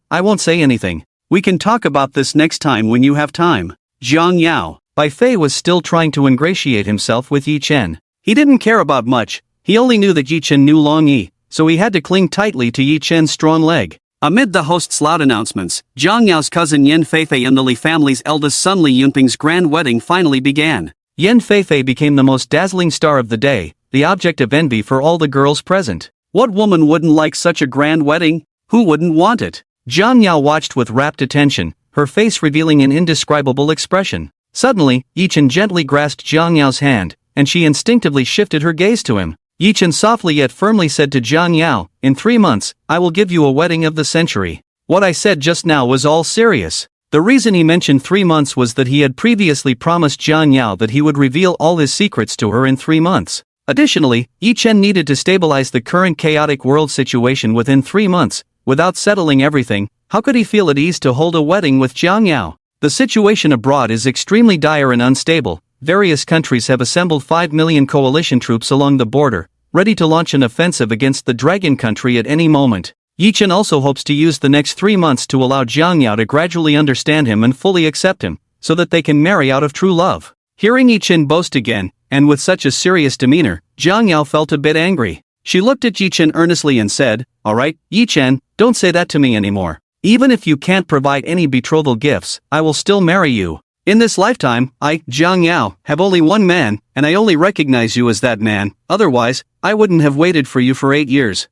I won't say anything. We can talk about this next time when you have time." Jiang Yao. Bai Fei was still trying to ingratiate himself with Yi Chen. He didn't care about much. He only knew that Yi Chen knew Long Yi, so he had to cling tightly to Yi Chen's strong leg. Amid the host's loud announcements, Jiang Yao's cousin Yan Feifei and the Li family's eldest son Li Yunping's grand wedding finally began. Yan Feifei became the most dazzling star of the day, the object of envy for all the girls present. What woman wouldn't like such a grand wedding? Who wouldn't want it? Jiang Yao watched with rapt attention, her face revealing an indescribable expression. Suddenly, Yichen gently grasped Jiang Yao's hand, and she instinctively shifted her gaze to him. Yichen softly yet firmly said to Jiang Yao, "In 3 months, I will give you a wedding of the century." What I said just now was all serious. The reason he mentioned 3 months was that he had previously promised Jiang Yao that he would reveal all his secrets to her in 3 months. Additionally, Yichen needed to stabilize the current chaotic world situation within 3 months. Without settling everything, how could he feel at ease to hold a wedding with Jiang Yao? The situation abroad is extremely dire and unstable. Various countries have assembled 5 million coalition troops along the border, ready to launch an offensive against the Dragon Country at any moment. Yichen also hopes to use the next 3 months to allow Jiang Yao to gradually understand him and fully accept him, so that they can marry out of true love. Hearing Yichen boast again, and with such a serious demeanor, Jiang Yao felt a bit angry. She looked at Yichen earnestly and said, "Alright, Yichen, don't say that to me anymore. Even if you can't provide any betrothal gifts, I will still marry you. In this lifetime, I, Jiang Yao, have only one man, and I only recognize you as that man, otherwise, I wouldn't have waited for you for 8 years.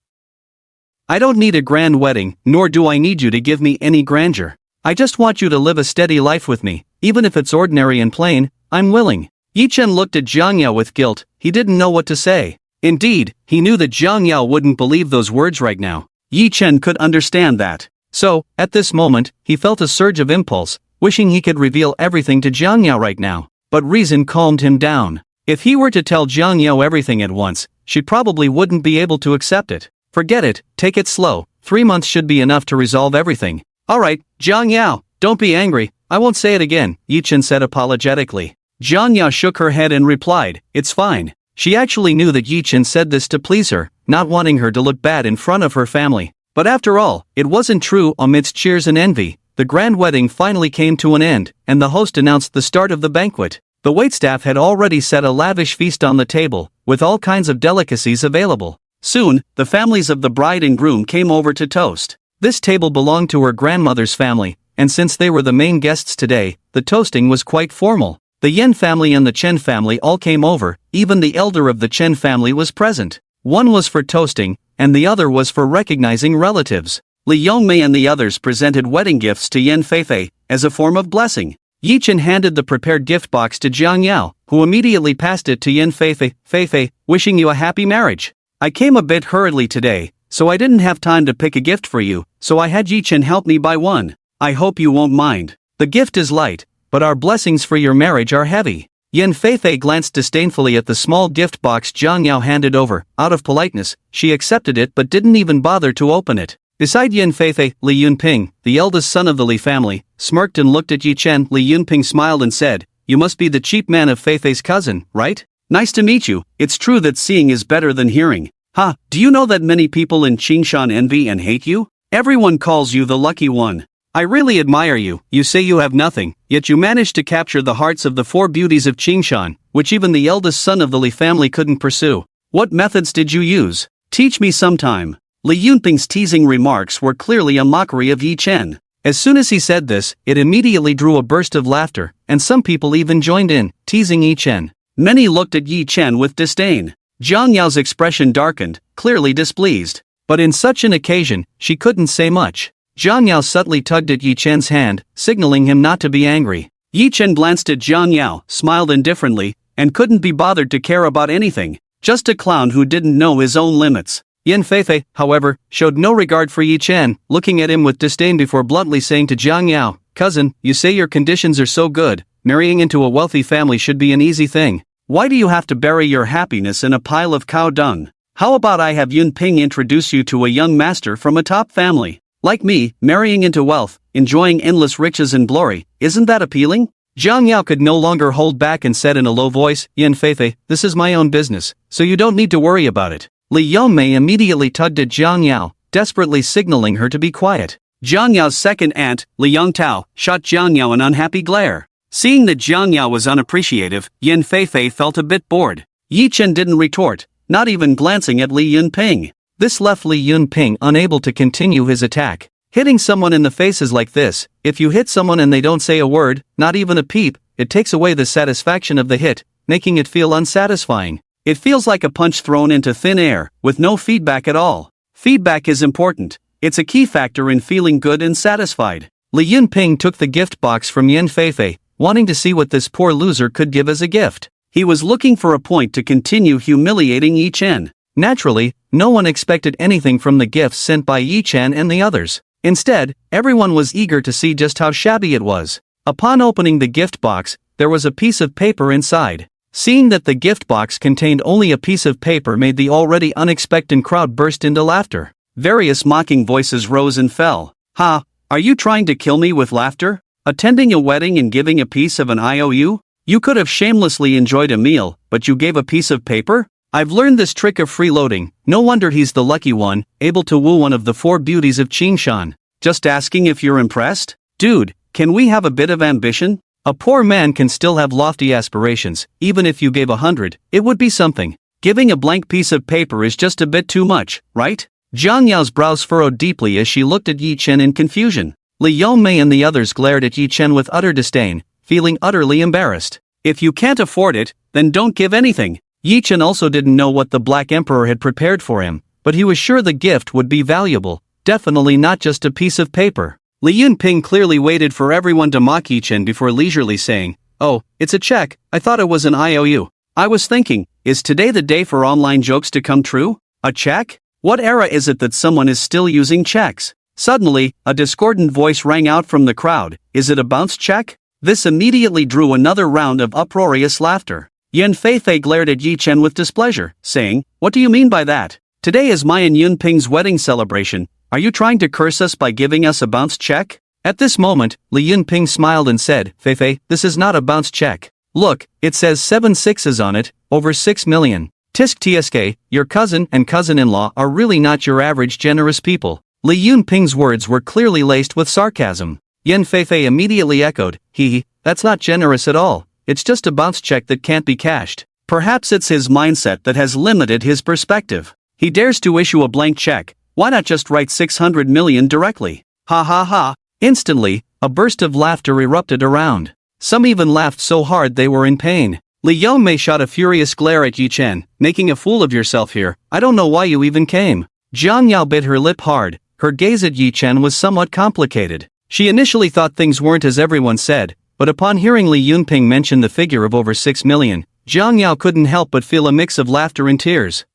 I don't need a grand wedding, nor do I need you to give me any grandeur. I just want you to live a steady life with me, even if it's ordinary and plain, I'm willing." Yichen looked at Jiang Yao with guilt. He didn't know what to say. Indeed, he knew that Jiang Yao wouldn't believe those words right now. Yichen could understand that. So, at this moment, he felt a surge of impulse, wishing he could reveal everything to Jiang Yao right now. But reason calmed him down. If he were to tell Jiang Yao everything at once, she probably wouldn't be able to accept it. Forget it, take it slow, 3 months should be enough to resolve everything. Alright, Jiang Yao, don't be angry, I won't say it again, Yichen said apologetically. Jiang Yao shook her head and replied, "It's fine." She actually knew that Yichen said this to please her, not wanting her to look bad in front of her family. But after all, it wasn't true. Amidst cheers and envy, the grand wedding finally came to an end, and the host announced the start of the banquet. The waitstaff had already set a lavish feast on the table, with all kinds of delicacies available. Soon, the families of the bride and groom came over to toast. This table belonged to her grandmother's family, and since they were the main guests today, the toasting was quite formal. The Yan family and the Chen family all came over, even the elder of the Chen family was present. One was for toasting, and the other was for recognizing relatives. Li Yongmei and the others presented wedding gifts to Yan Feifei, as a form of blessing. Yichen handed the prepared gift box to Jiang Yao, who immediately passed it to Yan Feifei. "Feifei, wishing you a happy marriage. I came a bit hurriedly today, so I didn't have time to pick a gift for you, so I had Yichen help me buy one. I hope you won't mind. The gift is light, but our blessings for your marriage are heavy." Yan Feifei glanced disdainfully at the small gift box Jiang Yao handed over. Out of politeness, she accepted it but didn't even bother to open it. Beside Yan Feifei, Li Yunping, the eldest son of the Li family, smirked and looked at Yichen. Li Yunping smiled and said, "You must be the cheap man of Feifei's cousin, right? Nice to meet you. It's true that seeing is better than hearing. Ha, do you know that many people in Qingshan envy and hate you? Everyone calls you the lucky one. I really admire you. You say you have nothing, yet you managed to capture the hearts of the 4 beauties of Qingshan, which even the eldest son of the Li family couldn't pursue. What methods did you use? Teach me sometime." Li Yunping's teasing remarks were clearly a mockery of Yichen. As soon as he said this, it immediately drew a burst of laughter, and some people even joined in, teasing Yichen. Many looked at Yichen with disdain. Jiang Yao's expression darkened, clearly displeased. But in such an occasion, she couldn't say much. Jiang Yao subtly tugged at Yichen's hand, signaling him not to be angry. Yichen glanced at Jiang Yao, smiled indifferently, and couldn't be bothered to care about anything. Just a clown who didn't know his own limits. Yan Feifei, however, showed no regard for Yichen, looking at him with disdain before bluntly saying to Jiang Yao, "Cousin, you say your conditions are so good, marrying into a wealthy family should be an easy thing. Why do you have to bury your happiness in a pile of cow dung? How about I have Yunping introduce you to a young master from a top family? Like me, marrying into wealth, enjoying endless riches and glory, isn't that appealing?" Jiang Yao could no longer hold back and said in a low voice, "Yan Feifei, this is my own business, so you don't need to worry about it." Li Yongmei immediately tugged at Jiang Yao, desperately signaling her to be quiet. Jiang Yao's second aunt, Li Yongtao, shot Jiang Yao an unhappy glare. Seeing that Jiang Yao was unappreciative, Yan Feifei felt a bit bored. Yichen didn't retort, not even glancing at Li Yunping. This left Li Yunping unable to continue his attack. Hitting someone in the face is like this: if you hit someone and they don't say a word, not even a peep, it takes away the satisfaction of the hit, making it feel unsatisfying. It feels like a punch thrown into thin air, with no feedback at all. Feedback is important. It's a key factor in feeling good and satisfied. Li Yunping took the gift box from Yan Feifei, wanting to see what this poor loser could give as a gift. He was looking for a point to continue humiliating Yi Chen. Naturally, no one expected anything from the gifts sent by Yi Chen and the others. Instead, everyone was eager to see just how shabby it was. Upon opening the gift box, there was a piece of paper inside. Seeing that the gift box contained only a piece of paper made the already unexpectant crowd burst into laughter. Various mocking voices rose and fell. Ha! Are you trying to kill me with laughter? Attending a wedding and giving a piece of an IOU? You could have shamelessly enjoyed a meal, but you gave a piece of paper? I've learned this trick of freeloading. No wonder he's the lucky one, able to woo one of the 4 beauties of Qingshan. Just asking if you're impressed? Dude, can we have a bit of ambition? A poor man can still have lofty aspirations. Even if you gave 100, it would be something. Giving a blank piece of paper is just a bit too much, right? Jiang Yao's brows furrowed deeply as she looked at Yi Chen in confusion. Li Yongmei and the others glared at Yi Chen with utter disdain, feeling utterly embarrassed. If you can't afford it, then don't give anything. Yi Chen also didn't know what the Black Emperor had prepared for him, but he was sure the gift would be valuable, definitely not just a piece of paper. Li Yunping clearly waited for everyone to mock Yi Chen before leisurely saying, "Oh, it's a check, I thought it was an IOU. I was thinking, is today the day for online jokes to come true? A check? What era is it that someone is still using checks?" Suddenly, a discordant voice rang out from the crowd, "Is it a bounce check?" This immediately drew another round of uproarious laughter. Yan Feifei glared at Yi Chen with displeasure, saying, "What do you mean by that? Today is my and Yunping's wedding celebration. Are you trying to curse us by giving us a bounce check?" At this moment, Li Yunping smiled and said, "Feifei, this is not a bounce check. Look, it says 7 sixes on it, over 6 million. Tisk tsk, your cousin and cousin-in-law are really not your average generous people." Li Yunping's words were clearly laced with sarcasm. Yan Feifei immediately echoed, "Hee, that's not generous at all. It's just a bounce check that can't be cashed." Perhaps it's his mindset that has limited his perspective. He dares to issue a blank check. Why not just write 600 million directly? Ha ha ha. Instantly, a burst of laughter erupted around. Some even laughed so hard they were in pain. Li Yongmei shot a furious glare at Yi Chen, "Making a fool of yourself here. I don't know why you even came." Jiang Yao bit her lip hard. Her gaze at Yi Chen was somewhat complicated. She initially thought things weren't as everyone said, but upon hearing Li Yunping mention the figure of over 6 million, Jiang Yao couldn't help but feel a mix of laughter and tears.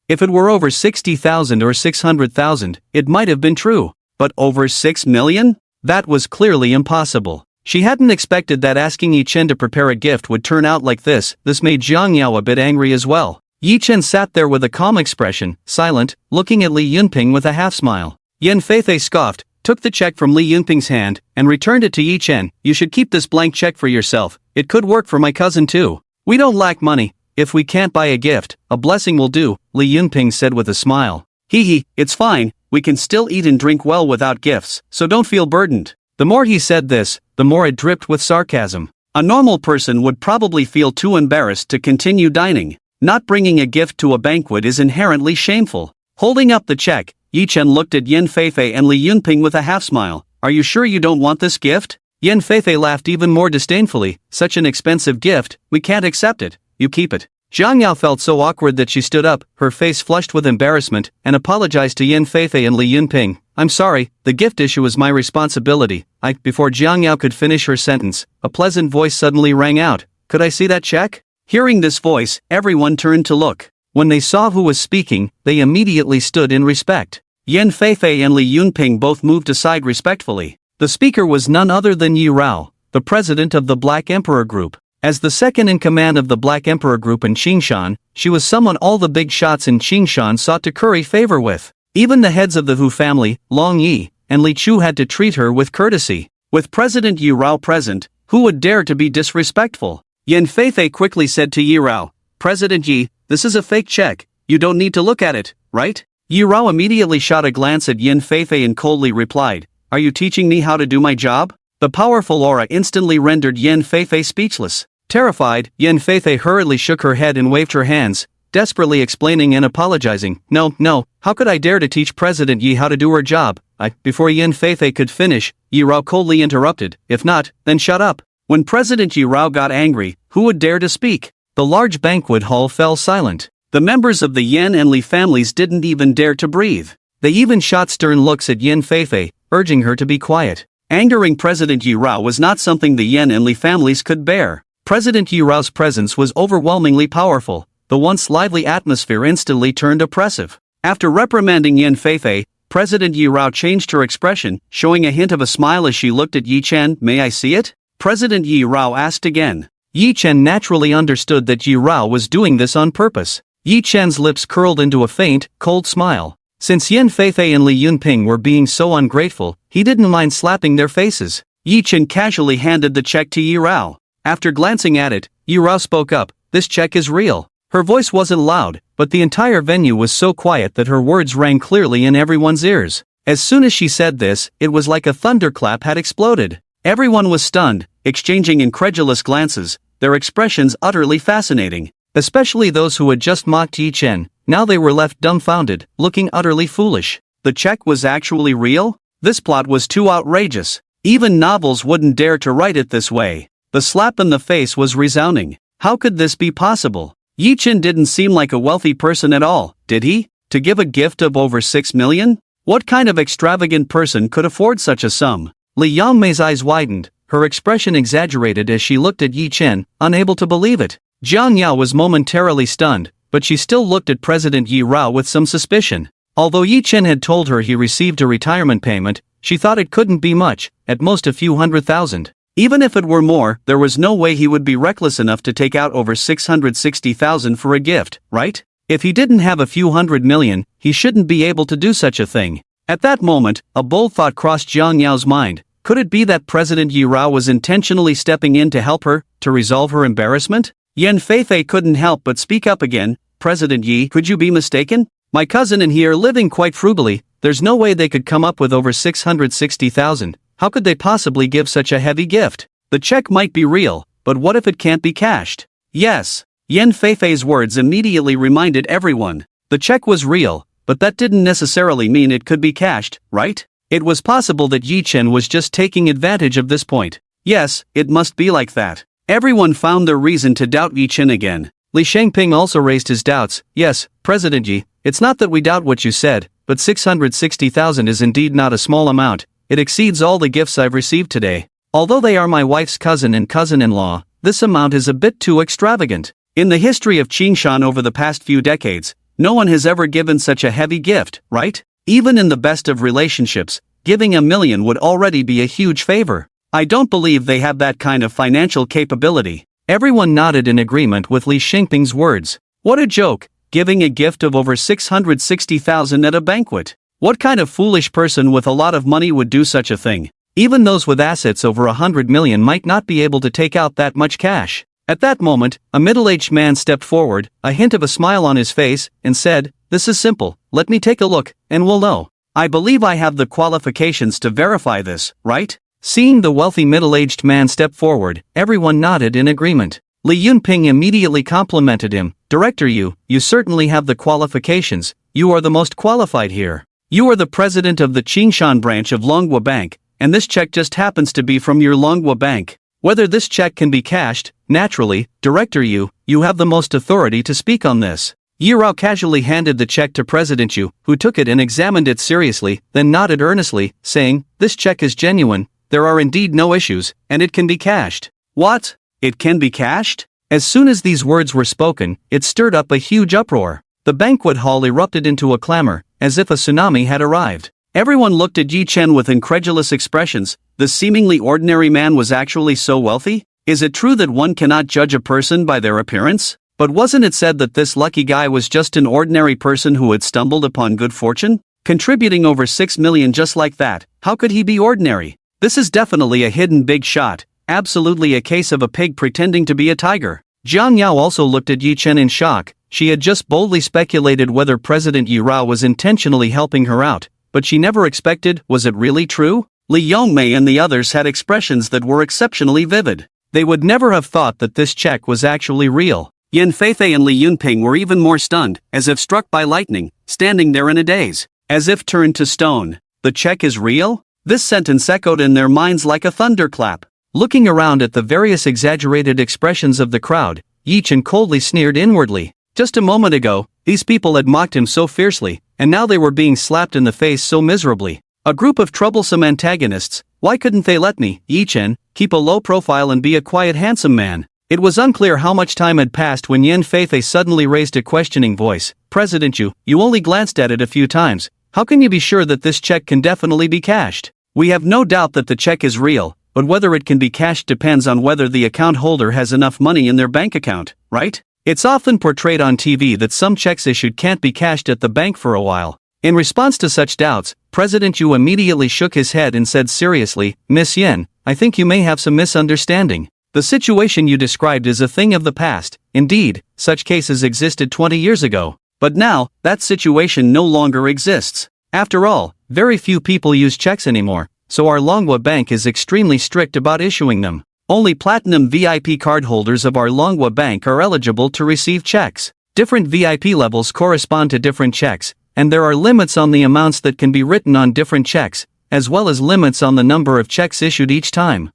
If it were over 60,000 or 600,000, it might have been true. But over 6 million? That was clearly impossible. She hadn't expected that asking Yi Chen to prepare a gift would turn out like this. This made Jiang Yao a bit angry as well. Yi Chen sat there with a calm expression, silent, looking at Li Yunping with a half-smile. Yan Feifei scoffed, took the check from Li Yunping's hand, and returned it to Yi Chen. "You should keep this blank check for yourself. It could work for my cousin too. We don't lack money. If we can't buy a gift, a blessing will do," Li Yunping said with a smile. "Hee, it's fine, we can still eat and drink well without gifts, so don't feel burdened." The more he said this, the more it dripped with sarcasm. A normal person would probably feel too embarrassed to continue dining. Not bringing a gift to a banquet is inherently shameful. Holding up the check, Yi Chen looked at Yan Feifei and Li Yunping with a half-smile. "Are you sure you don't want this gift?" Yan Feifei laughed even more disdainfully. "Such an expensive gift, we can't accept it. You keep it." Jiang Yao felt so awkward that she stood up, her face flushed with embarrassment, and apologized to Yan Feifei and Li Yunping. "I'm sorry, the gift issue is my responsibility." Before Jiang Yao could finish her sentence, a pleasant voice suddenly rang out. "Could I see that check?" Hearing this voice, everyone turned to look. When they saw who was speaking, they immediately stood in respect. Yan Feifei and Li Yunping both moved aside respectfully. The speaker was none other than Yi Rao, the president of the Black Emperor Group. As the second in command of the Black Emperor Group in Qingshan, she was someone all the big shots in Qingshan sought to curry favor with. Even the heads of the Hu family, Long Yi, and Li Chu had to treat her with courtesy. With President Yi Rao present, who would dare to be disrespectful? Yan Feifei quickly said to Yi Rao, "President Yi, this is a fake check. You don't need to look at it, right?" Yi Rao immediately shot a glance at Yan Feifei and coldly replied, "Are you teaching me how to do my job?" The powerful aura instantly rendered Yan Feifei speechless. Terrified, Yan Feifei hurriedly shook her head and waved her hands. desperately explaining and apologizing. No, how could I dare to teach President Yi how to do her job? Before Yan Feifei could finish, Yi Rao coldly interrupted. If not, then shut up. When President Yi Rao got angry, who would dare to speak? The large banquet hall fell silent. The members of the Yan and Li families didn't even dare to breathe. They even shot stern looks at Yan Feifei, urging her to be quiet. Angering President Yi Rao was not something the Yan and Li families could bear. President Yi Rao's presence was overwhelmingly powerful. The once lively atmosphere instantly turned oppressive. After reprimanding Yan Feifei, President Yi Rao changed her expression, showing a hint of a smile as she looked at Yi Chen. May I see it? President Yi Rao asked again. Yi Chen naturally understood that Yi Rao was doing this on purpose. Yi Chen's lips curled into a faint, cold smile. Since Yan Feifei and Li Yunping were being so ungrateful, he didn't mind slapping their faces. Yi Chen casually handed the check to Yi Rao. After glancing at it, Yi Rao spoke up. This check is real. Her voice wasn't loud, but the entire venue was so quiet that her words rang clearly in everyone's ears. As soon as she said this, it was like a thunderclap had exploded. Everyone was stunned, exchanging incredulous glances, their expressions utterly fascinating. Especially those who had just mocked Yi Chen. Now they were left dumbfounded, looking utterly foolish. The check was actually real? This plot was too outrageous. Even novels wouldn't dare to write it this way. The slap in the face was resounding. How could this be possible? Yi Chen didn't seem like a wealthy person at all, did he? To give a gift of over 6 million? What kind of extravagant person could afford such a sum? Li Yangmei's eyes widened, her expression exaggerated as she looked at Yi Chen, unable to believe it. Jiang Yao was momentarily stunned, but she still looked at President Yi Rao with some suspicion. Although Yi Chen had told her he received a retirement payment, she thought it couldn't be much, at most a few $100,000. Even if it were more, there was no way he would be reckless enough to take out over 660,000 for a gift, right? If he didn't have a few $100 million, he shouldn't be able to do such a thing. At that moment, a bold thought crossed Jiang Yao's mind. Could it be that President Yi Rao was intentionally stepping in to help her, to resolve her embarrassment? Yan Feifei couldn't help but speak up again. President Yi, could you be mistaken? My cousin and he are living quite frugally. There's no way they could come up with over 660,000. How could they possibly give such a heavy gift? The check might be real, but what if it can't be cashed? Yes. Yan Feifei's words immediately reminded everyone. The check was real, but that didn't necessarily mean it could be cashed, right? It was possible that Yi Chen was just taking advantage of this point. Yes, it must be like that. Everyone found their reason to doubt Yi Chen again. Li Shangping also raised his doubts. Yes, President Yi, it's not that we doubt what you said, but 660,000 is indeed not a small amount. It exceeds all the gifts I've received today. Although they are my wife's cousin and cousin-in-law, this amount is a bit too extravagant. In the history of Qingshan over the past few decades, no one has ever given such a heavy gift, right? Even in the best of relationships, giving $1 million would already be a huge favor. I don't believe they have that kind of financial capability. Everyone nodded in agreement with Li Shangping's words. What a joke, giving a gift of over 660,000 at a banquet. What kind of foolish person with a lot of money would do such a thing? Even those with assets over 100 million might not be able to take out that much cash. At that moment, a middle-aged man stepped forward, a hint of a smile on his face, and said, "This is simple, let me take a look, and we'll know. I believe I have the qualifications to verify this, right?" Seeing the wealthy middle-aged man step forward, everyone nodded in agreement. Li Yunping immediately complimented him. "Director Yu, you certainly have the qualifications, you are the most qualified here. You are the president of the Qingshan branch of Longhua Bank, and this check just happens to be from your Longhua Bank. Whether this check can be cashed, naturally, Director Yu, you have the most authority to speak on this." Yi Rao casually handed the check to President Yu, who took it and examined it seriously, then nodded earnestly, saying, "This check is genuine, there are indeed no issues, and it can be cashed." What? It can be cashed? As soon as these words were spoken, it stirred up a huge uproar. The banquet hall erupted into a clamor, as if a tsunami had arrived. Everyone looked at Yi Chen with incredulous expressions. The seemingly ordinary man was actually so wealthy? Is it true that one cannot judge a person by their appearance? But wasn't it said that this lucky guy was just an ordinary person who had stumbled upon good fortune? Contributing over 6 million just like that, how could he be ordinary? This is definitely a hidden big shot, absolutely a case of a pig pretending to be a tiger. Jiang Yao also looked at Yi Chen in shock. She had just boldly speculated whether President Yi Rao was intentionally helping her out, but she never expected, was it really true? Li Yongmei and the others had expressions that were exceptionally vivid. They would never have thought that this check was actually real. Yan Feifei and Li Yunping were even more stunned, as if struck by lightning, standing there in a daze, as if turned to stone. The check is real? This sentence echoed in their minds like a thunderclap. Looking around at the various exaggerated expressions of the crowd, Yi Chen coldly sneered inwardly. Just a moment ago, these people had mocked him so fiercely, and now they were being slapped in the face so miserably. A group of troublesome antagonists. Why couldn't they let me, Yi Chen, keep a low profile and be a quiet handsome man? It was unclear how much time had passed when Yan Feifei suddenly raised a questioning voice. President Yu, you only glanced at it a few times. How can you be sure that this check can definitely be cashed? We have no doubt that the check is real, but whether it can be cashed depends on whether the account holder has enough money in their bank account, right? It's often portrayed on TV that some checks issued can't be cashed at the bank for a while. In response to such doubts, President Yu immediately shook his head and said seriously, Miss Yan, I think you may have some misunderstanding. The situation you described is a thing of the past. Indeed, such cases existed 20 years ago. But now, that situation no longer exists. After all, very few people use checks anymore, so our Longhua Bank is extremely strict about issuing them. Only platinum VIP cardholders of our Longhua Bank are eligible to receive checks. Different VIP levels correspond to different checks, and there are limits on the amounts that can be written on different checks, as well as limits on the number of checks issued each time.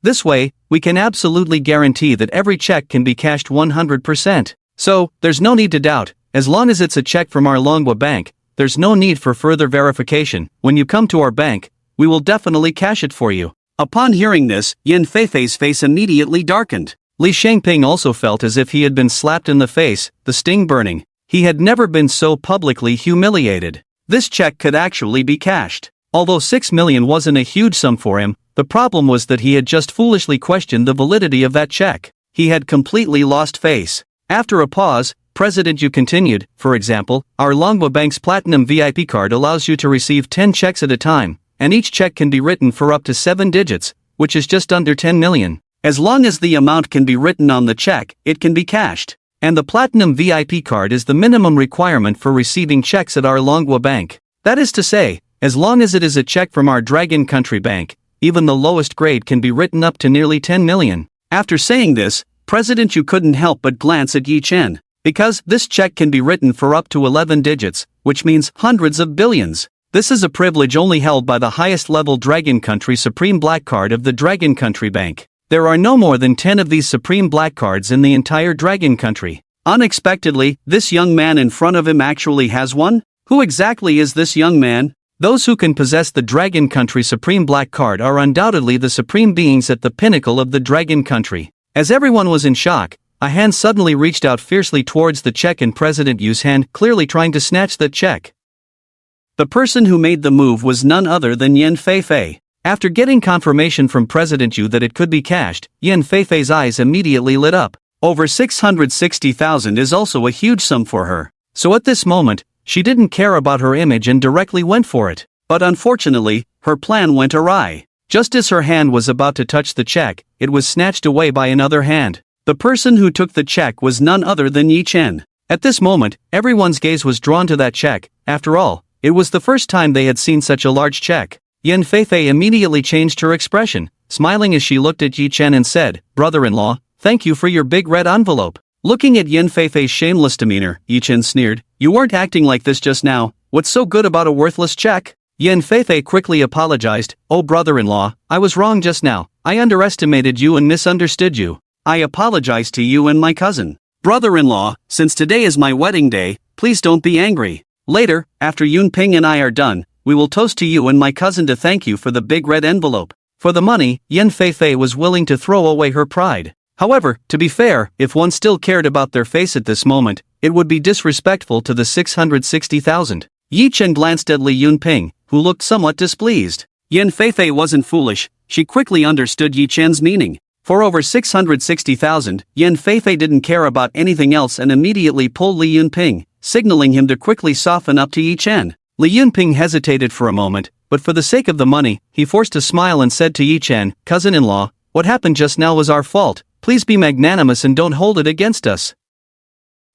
This way, we can absolutely guarantee that every check can be cashed 100%. So, there's no need to doubt. As long as it's a check from our Longhua Bank, there's no need for further verification. When you come to our bank, we will definitely cash it for you. Upon hearing this, Yan Feifei's face immediately darkened. Li Shangping also felt as if he had been slapped in the face, the sting burning. He had never been so publicly humiliated. This check could actually be cashed. Although 6 million wasn't a huge sum for him, the problem was that he had just foolishly questioned the validity of that check. He had completely lost face. After a pause, President Yu continued, for example, our Longhua Bank's Platinum VIP card allows you to receive 10 checks at a time, and each check can be written for up to 7 digits, which is just under 10 million. As long as the amount can be written on the check, it can be cashed. And the Platinum VIP card is the minimum requirement for receiving checks at our Longhua Bank. That is to say, as long as it is a check from our Dragon Country Bank, even the lowest grade can be written up to nearly 10 million. After saying this, President Yu couldn't help but glance at Yi Chen. Because this check can be written for up to 11 digits, which means hundreds of billions. This is a privilege only held by the highest level Dragon Country Supreme Black Card of the Dragon Country Bank. There are no more than 10 of these Supreme Black Cards in the entire Dragon Country. Unexpectedly, this young man in front of him actually has one? Who exactly is this young man? Those who can possess the Dragon Country Supreme Black Card are undoubtedly the supreme beings at the pinnacle of the Dragon Country. As everyone was in shock, a hand suddenly reached out fiercely towards the check in President Yu's hand, clearly trying to snatch that check. The person who made the move was none other than Yan Feifei. After getting confirmation from President Yu that it could be cashed, Yan Feifei's eyes immediately lit up. Over 660,000 is also a huge sum for her. So at this moment, she didn't care about her image and directly went for it. But unfortunately, her plan went awry. Just as her hand was about to touch the check, it was snatched away by another hand. The person who took the check was none other than Yi Chen. At this moment, everyone's gaze was drawn to that check. After all, it was the first time they had seen such a large check. Yan Feifei immediately changed her expression, smiling as she looked at Yi Chen and said, "Brother-in-law, thank you for your big red envelope." Looking at Yan Feifei's shameless demeanor, Yi Chen sneered, "You weren't acting like this just now. What's so good about a worthless check?" Yan Feifei quickly apologized, "Oh brother-in-law, I was wrong just now. I underestimated you and misunderstood you. I apologize to you and my cousin. Brother-in-law, since today is my wedding day, please don't be angry. Later, after Yunping and I are done, we will toast to you and my cousin to thank you for the big red envelope." For the money, Yan Feifei was willing to throw away her pride. However, to be fair, if one still cared about their face at this moment, it would be disrespectful to the 660,000. Yi Chen glanced at Li Yunping, who looked somewhat displeased. Yan Feifei wasn't foolish, she quickly understood Yi Chen's meaning. For over 660,000, Yan Feifei didn't care about anything else and immediately pulled Li Yunping, signaling him to quickly soften up to Yi Chen. Li Yunping hesitated for a moment, but for the sake of the money, he forced a smile and said to Yi Chen, "Cousin-in-law, what happened just now was our fault. Please be magnanimous and don't hold it against us.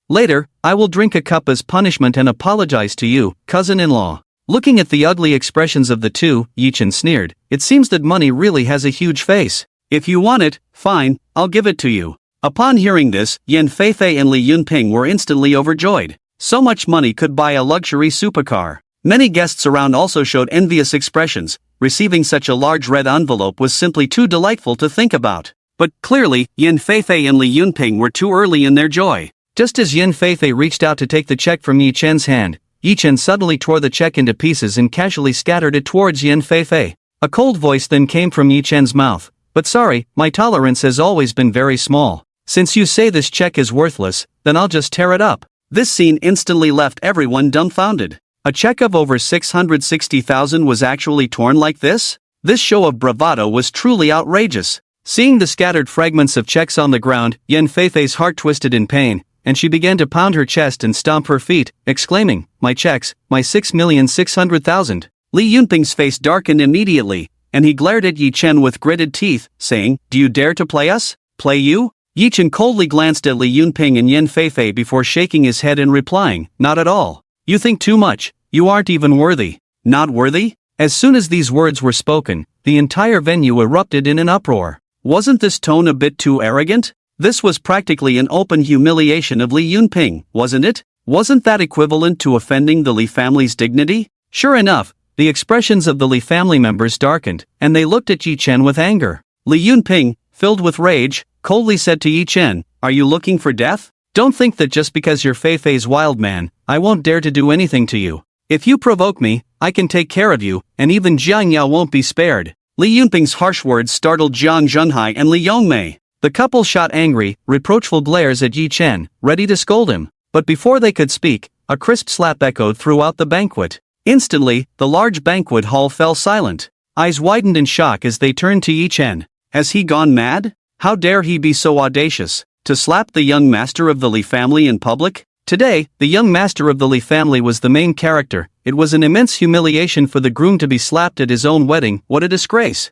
Later, I will drink a cup as punishment and apologize to you, cousin-in-law." Looking at the ugly expressions of the two, Yi Chen sneered, "It seems that money really has a huge face. If you want it, fine, I'll give it to you." Upon hearing this, Yan Feifei and Li Yunping were instantly overjoyed. So much money could buy a luxury supercar. Many guests around also showed envious expressions. Receiving such a large red envelope was simply too delightful to think about. But clearly, Yan Feifei and Li Yunping were too early in their joy. Just as Yan Feifei reached out to take the check from Yi Chen's hand, Yi Chen suddenly tore the check into pieces and casually scattered it towards Yan Feifei. A cold voice then came from Yi Chen's mouth. But sorry, my tolerance has always been very small. Since you say this check is worthless, then I'll just tear it up. This scene instantly left everyone dumbfounded. A check of over 660,000 was actually torn like this? This show of bravado was truly outrageous. Seeing the scattered fragments of checks on the ground, Yan Feifei's heart twisted in pain, and she began to pound her chest and stomp her feet, exclaiming, "My checks, my 6,600,000. Li Yunping's face darkened immediately, and he glared at Yi Chen with gritted teeth, saying, "Do you dare to play us? Play you?" Yi Chen coldly glanced at Li Yunping and Yan Feifei before shaking his head and replying, "Not at all. You think too much, you aren't even worthy." Not worthy? As soon as these words were spoken, the entire venue erupted in an uproar. Wasn't this tone a bit too arrogant? This was practically an open humiliation of Li Yunping, wasn't it? Wasn't that equivalent to offending the Li family's dignity? Sure enough, the expressions of the Li family members darkened, and they looked at Yi Chen with anger. Li Yunping, filled with rage, coldly said to Yi Chen, "Are you looking for death? Don't think that just because you're Feifei's wild man, I won't dare to do anything to you. If you provoke me, I can take care of you, and even Jiang Yao won't be spared." Li Yunping's harsh words startled Jiang Zhenhai and Li Yongmei. The couple shot angry, reproachful glares at Yi Chen, ready to scold him. But before they could speak, a crisp slap echoed throughout the banquet. Instantly, the large banquet hall fell silent. Eyes widened in shock as they turned to Yi Chen. Has he gone mad? How dare he be so audacious, to slap the young master of the Li family in public? Today, the young master of the Li family was the main character. It was an immense humiliation for the groom to be slapped at his own wedding. What a disgrace.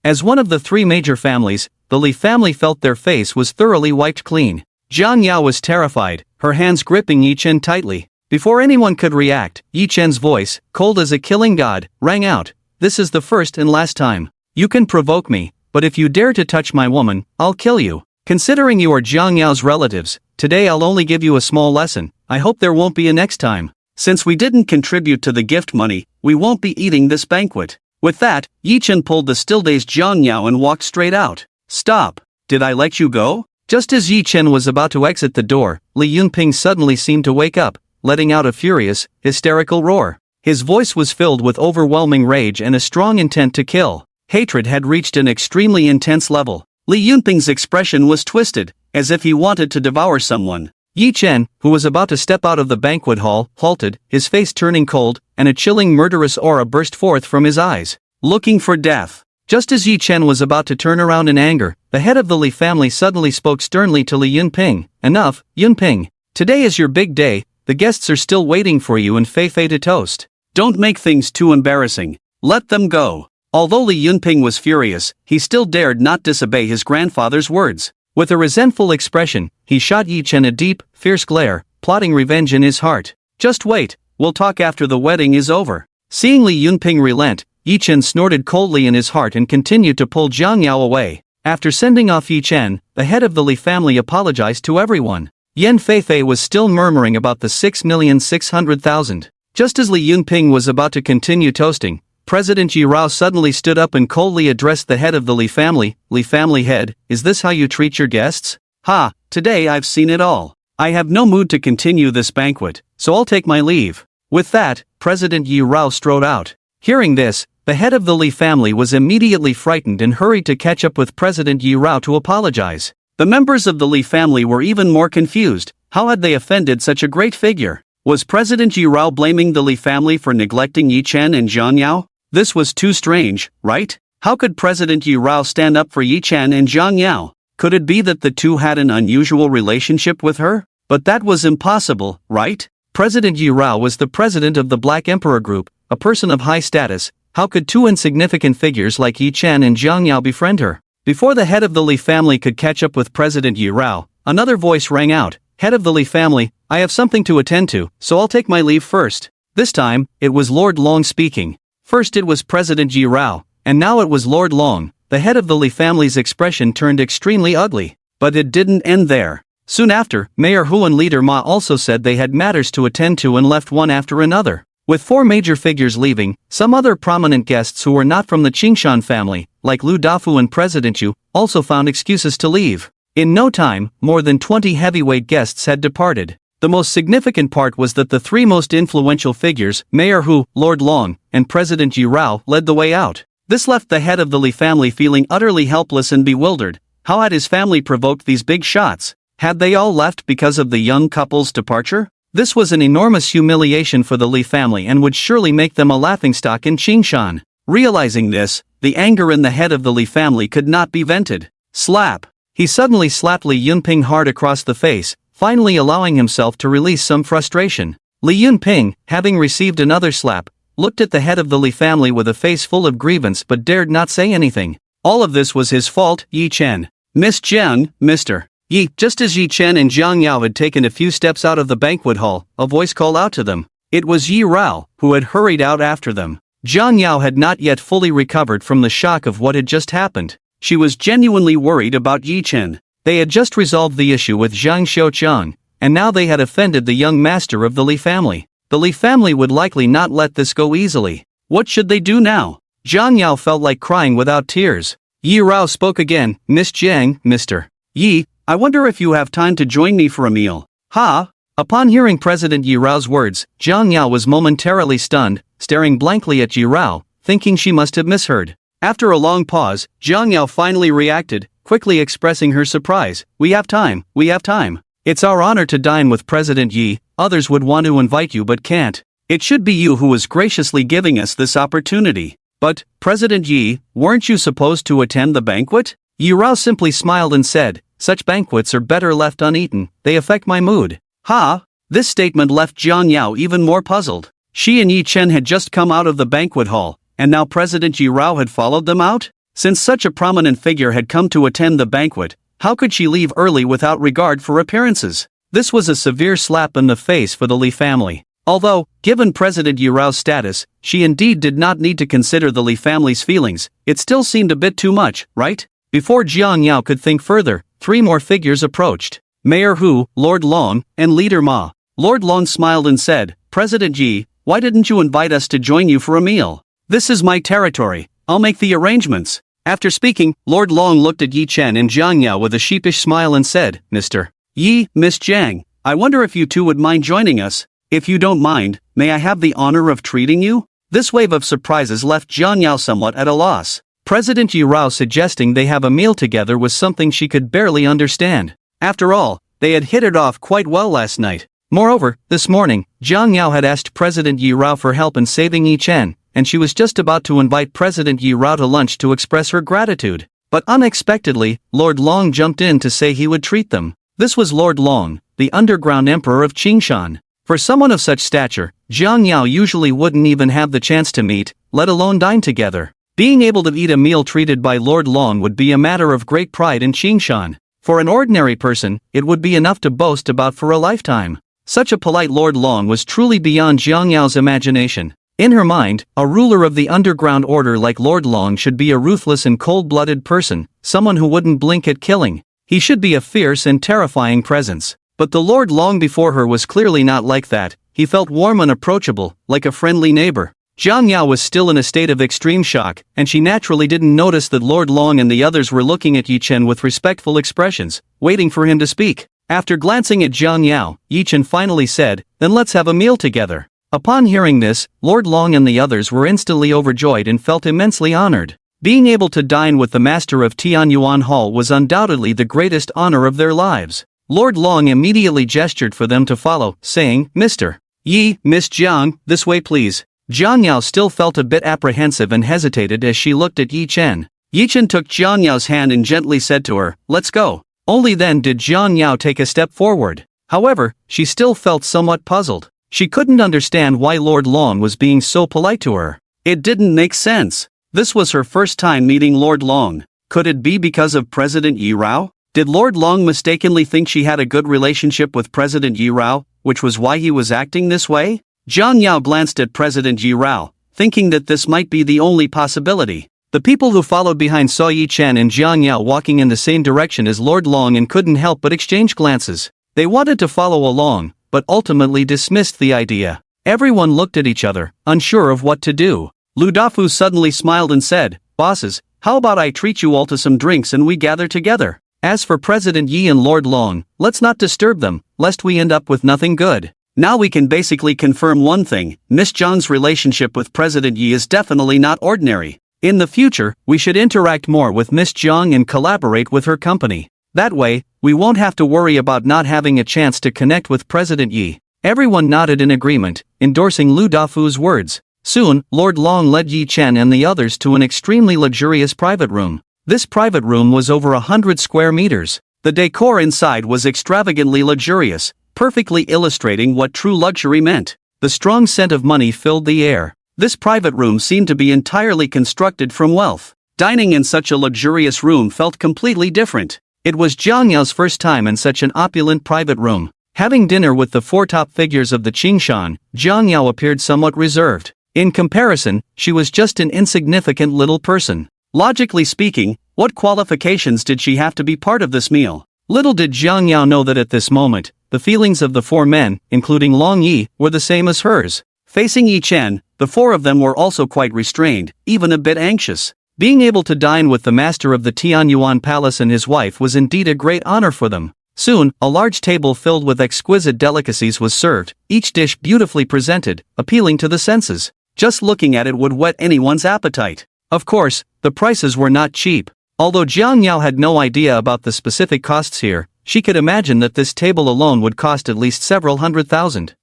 As one of the three major families, the Li family felt their face was thoroughly wiped clean. Jiang Yao was terrified, her hands gripping Yi Chen tightly. Before anyone could react, Yi Chen's voice, cold as a killing god, rang out. "This is the first and last time. You can provoke me, but if you dare to touch my woman, I'll kill you. Considering you are Jiang Yao's relatives, today I'll only give you a small lesson. I hope there won't be a next time. Since we didn't contribute to the gift money, we won't be eating this banquet." With that, Yi Chen pulled the still-dazed Jiang Yao and walked straight out. "Stop! Did I let you go?" Just as Yi Chen was about to exit the door, Li Yunping suddenly seemed to wake up, letting out a furious, hysterical roar. His voice was filled with overwhelming rage and a strong intent to kill. Hatred had reached an extremely intense level. Li Yunping's expression was twisted, as if he wanted to devour someone. Yi Chen, who was about to step out of the banquet hall, halted, his face turning cold, and a chilling murderous aura burst forth from his eyes. Looking for death. Just as Yi Chen was about to turn around in anger, the head of the Li family suddenly spoke sternly to Li Yunping. "Enough, Yunping. Today is your big day, the guests are still waiting for you and Feifei to toast. Don't make things too embarrassing. Let them go." Although Li Yunping was furious, he still dared not disobey his grandfather's words. With a resentful expression, he shot Yi Chen a deep, fierce glare, plotting revenge in his heart. "Just wait, we'll talk after the wedding is over." Seeing Li Yunping relent, Yi Chen snorted coldly in his heart and continued to pull Jiang Yao away. After sending off Yi Chen, the head of the Li family apologized to everyone. Yan Feifei was still murmuring about the 6,600,000. Just as Li Yunping was about to continue toasting, President Yi Rao suddenly stood up and coldly addressed the head of the Li family. "Li family head, is this how you treat your guests? Ha, today I've seen it all. I have no mood to continue this banquet, so I'll take my leave." With that, President Yi Rao strode out. Hearing this, the head of the Li family was immediately frightened and hurried to catch up with President Yi Rao to apologize. The members of the Li family were even more confused. How had they offended such a great figure? Was President Yi Rao blaming the Li family for neglecting Yi Chen and Jiang Yao? This was too strange, right? How could President Yi Rao stand up for Yi Chen and Jiang Yao? Could it be that the two had an unusual relationship with her? But that was impossible, right? President Yi Rao was the president of the Black Emperor Group, a person of high status. How could two insignificant figures like Yi Chen and Jiang Yao befriend her? Before the head of the Li family could catch up with President Yi Rao, another voice rang out. "Head of the Li family, I have something to attend to, so I'll take my leave first." This time, it was Lord Long speaking. First it was President Yi Rao, and now it was Lord Long. The head of the Li family's expression turned extremely ugly. But it didn't end there. Soon after, Mayor Hu and Leader Ma also said they had matters to attend to and left one after another. With 4 major figures leaving, some other prominent guests who were not from the Qingshan family, like Lu Dafu and President Yu, also found excuses to leave. In no time, more than 20 heavyweight guests had departed. The most significant part was that the 3 most influential figures, Mayor Hu, Lord Long, and President Yi Rao, led the way out. This left the head of the Li family feeling utterly helpless and bewildered. How had his family provoked these big shots? Had they all left because of the young couple's departure? This was an enormous humiliation for the Li family and would surely make them a laughingstock in Qingshan. Realizing this, the anger in the head of the Li family could not be vented. Slap! He suddenly slapped Li Yunping hard across the face, finally allowing himself to release some frustration. Li Yunping, having received another slap, looked at the head of the Li family with a face full of grievance but dared not say anything. All of this was his fault. Yi Chen. Miss Jiang, Mr. Yi. Just as Yi Chen and Jiang Yao had taken a few steps out of the banquet hall, a voice called out to them. It was Yi Rao, who had hurried out after them. Jiang Yao had not yet fully recovered from the shock of what had just happened. She was genuinely worried about Yi Chen. They had just resolved the issue with Zhang Xiuqiang, and now they had offended the young master of the Li family. The Li family would likely not let this go easily. What should they do now? Jiang Yao felt like crying without tears. Yi Rao spoke again. Miss Jiang, Mr. Yi, I wonder if you have time to join me for a meal. Ha! Upon hearing President Yi Rao's words, Jiang Yao was momentarily stunned, staring blankly at Yi Rao, thinking she must have misheard. After a long pause, Jiang Yao finally reacted, quickly expressing her surprise. We have time, we have time. It's our honor to dine with President Yi. Others would want to invite you but can't. It should be you who is graciously giving us this opportunity. But, President Yi, weren't you supposed to attend the banquet? Yi Rao simply smiled and said, such banquets are better left uneaten, they affect my mood. Ha! This statement left Jiang Yao even more puzzled. She and Yi Chen had just come out of the banquet hall, and now President Yi Rao had followed them out? Since such a prominent figure had come to attend the banquet, how could she leave early without regard for appearances? This was a severe slap in the face for the Li family. Although, given President Yi Rao's status, she indeed did not need to consider the Li family's feelings, it still seemed a bit too much, right? Before Jiang Yao could think further, 3 more figures approached. Mayor Hu, Lord Long, and Leader Ma. Lord Long smiled and said, President Yi, why didn't you invite us to join you for a meal? This is my territory, I'll make the arrangements. After speaking, Lord Long looked at Yi Chen and Jiang Yao with a sheepish smile and said, Mr. Yi, Miss Jiang, I wonder if you two would mind joining us. If you don't mind, may I have the honor of treating you? This wave of surprises left Jiang Yao somewhat at a loss. President Yi Rao suggesting they have a meal together was something she could barely understand. After all, they had hit it off quite well last night. Moreover, this morning, Jiang Yao had asked President Yi Rao for help in saving Yi Chen, and she was just about to invite President Yi Rao to lunch to express her gratitude. But unexpectedly, Lord Long jumped in to say he would treat them. This was Lord Long, the underground emperor of Qingshan. For someone of such stature, Jiang Yao usually wouldn't even have the chance to meet, let alone dine together. Being able to eat a meal treated by Lord Long would be a matter of great pride in Qingshan. For an ordinary person, it would be enough to boast about for a lifetime. Such a polite Lord Long was truly beyond Jiang Yao's imagination. In her mind, a ruler of the underground order like Lord Long should be a ruthless and cold-blooded person, someone who wouldn't blink at killing. He should be a fierce and terrifying presence. But the Lord Long before her was clearly not like that. He felt warm and approachable, like a friendly neighbor. Jiang Yao was still in a state of extreme shock, and she naturally didn't notice that Lord Long and the others were looking at Yi Chen with respectful expressions, waiting for him to speak. After glancing at Jiang Yao, Yi Chen finally said, then let's have a meal together. Upon hearing this, Lord Long and the others were instantly overjoyed and felt immensely honored. Being able to dine with the master of Tianyuan Hall was undoubtedly the greatest honor of their lives. Lord Long immediately gestured for them to follow, saying, Mr. Yi, Miss Jiang, this way please. Jiang Yao still felt a bit apprehensive and hesitated as she looked at Yi Chen. Yi Chen took Jiang Yao's hand and gently said to her, let's go. Only then did Jiang Yao take a step forward. However, she still felt somewhat puzzled. She couldn't understand why Lord Long was being so polite to her. It didn't make sense. This was her first time meeting Lord Long. Could it be because of President Yi Rao? Did Lord Long mistakenly think she had a good relationship with President Yi Rao, which was why he was acting this way? Jiang Yao glanced at President Yi Rao, thinking that this might be the only possibility. The people who followed behind saw Yi Chen and Jiang Yao walking in the same direction as Lord Long and couldn't help but exchange glances. They wanted to follow along, but ultimately dismissed the idea. Everyone looked at each other, unsure of what to do. Lu Dafu suddenly smiled and said, "Bosses, how about I treat you all to some drinks and we gather together? As for President Yi and Lord Long, let's not disturb them, lest we end up with nothing good." Now we can basically confirm one thing: Miss Zhang's relationship with President Yi is definitely not ordinary. In the future, we should interact more with Miss Zhang and collaborate with her company. That way, we won't have to worry about not having a chance to connect with President Yi. Everyone nodded in agreement, endorsing Lu Dafu's words. Soon, Lord Long led Yi Chen and the others to an extremely luxurious private room. This private room was over 100 square meters. The decor inside was extravagantly luxurious, perfectly illustrating what true luxury meant. The strong scent of money filled the air. This private room seemed to be entirely constructed from wealth. Dining in such a luxurious room felt completely different. It was Jiang Yao's first time in such an opulent private room. Having dinner with the four top figures of the Qingshan, Jiang Yao appeared somewhat reserved. In comparison, she was just an insignificant little person. Logically speaking, what qualifications did she have to be part of this meal? Little did Jiang Yao know that at this moment, the feelings of the four men, including Long Yi, were the same as hers. Facing Yi Chen, the four of them were also quite restrained, even a bit anxious. Being able to dine with the master of the Tianyuan Palace and his wife was indeed a great honor for them. Soon, a large table filled with exquisite delicacies was served, each dish beautifully presented, appealing to the senses. Just looking at it would whet anyone's appetite. Of course, the prices were not cheap. Although Jiang Yao had no idea about the specific costs here, she could imagine that this table alone would cost at least several $100,000.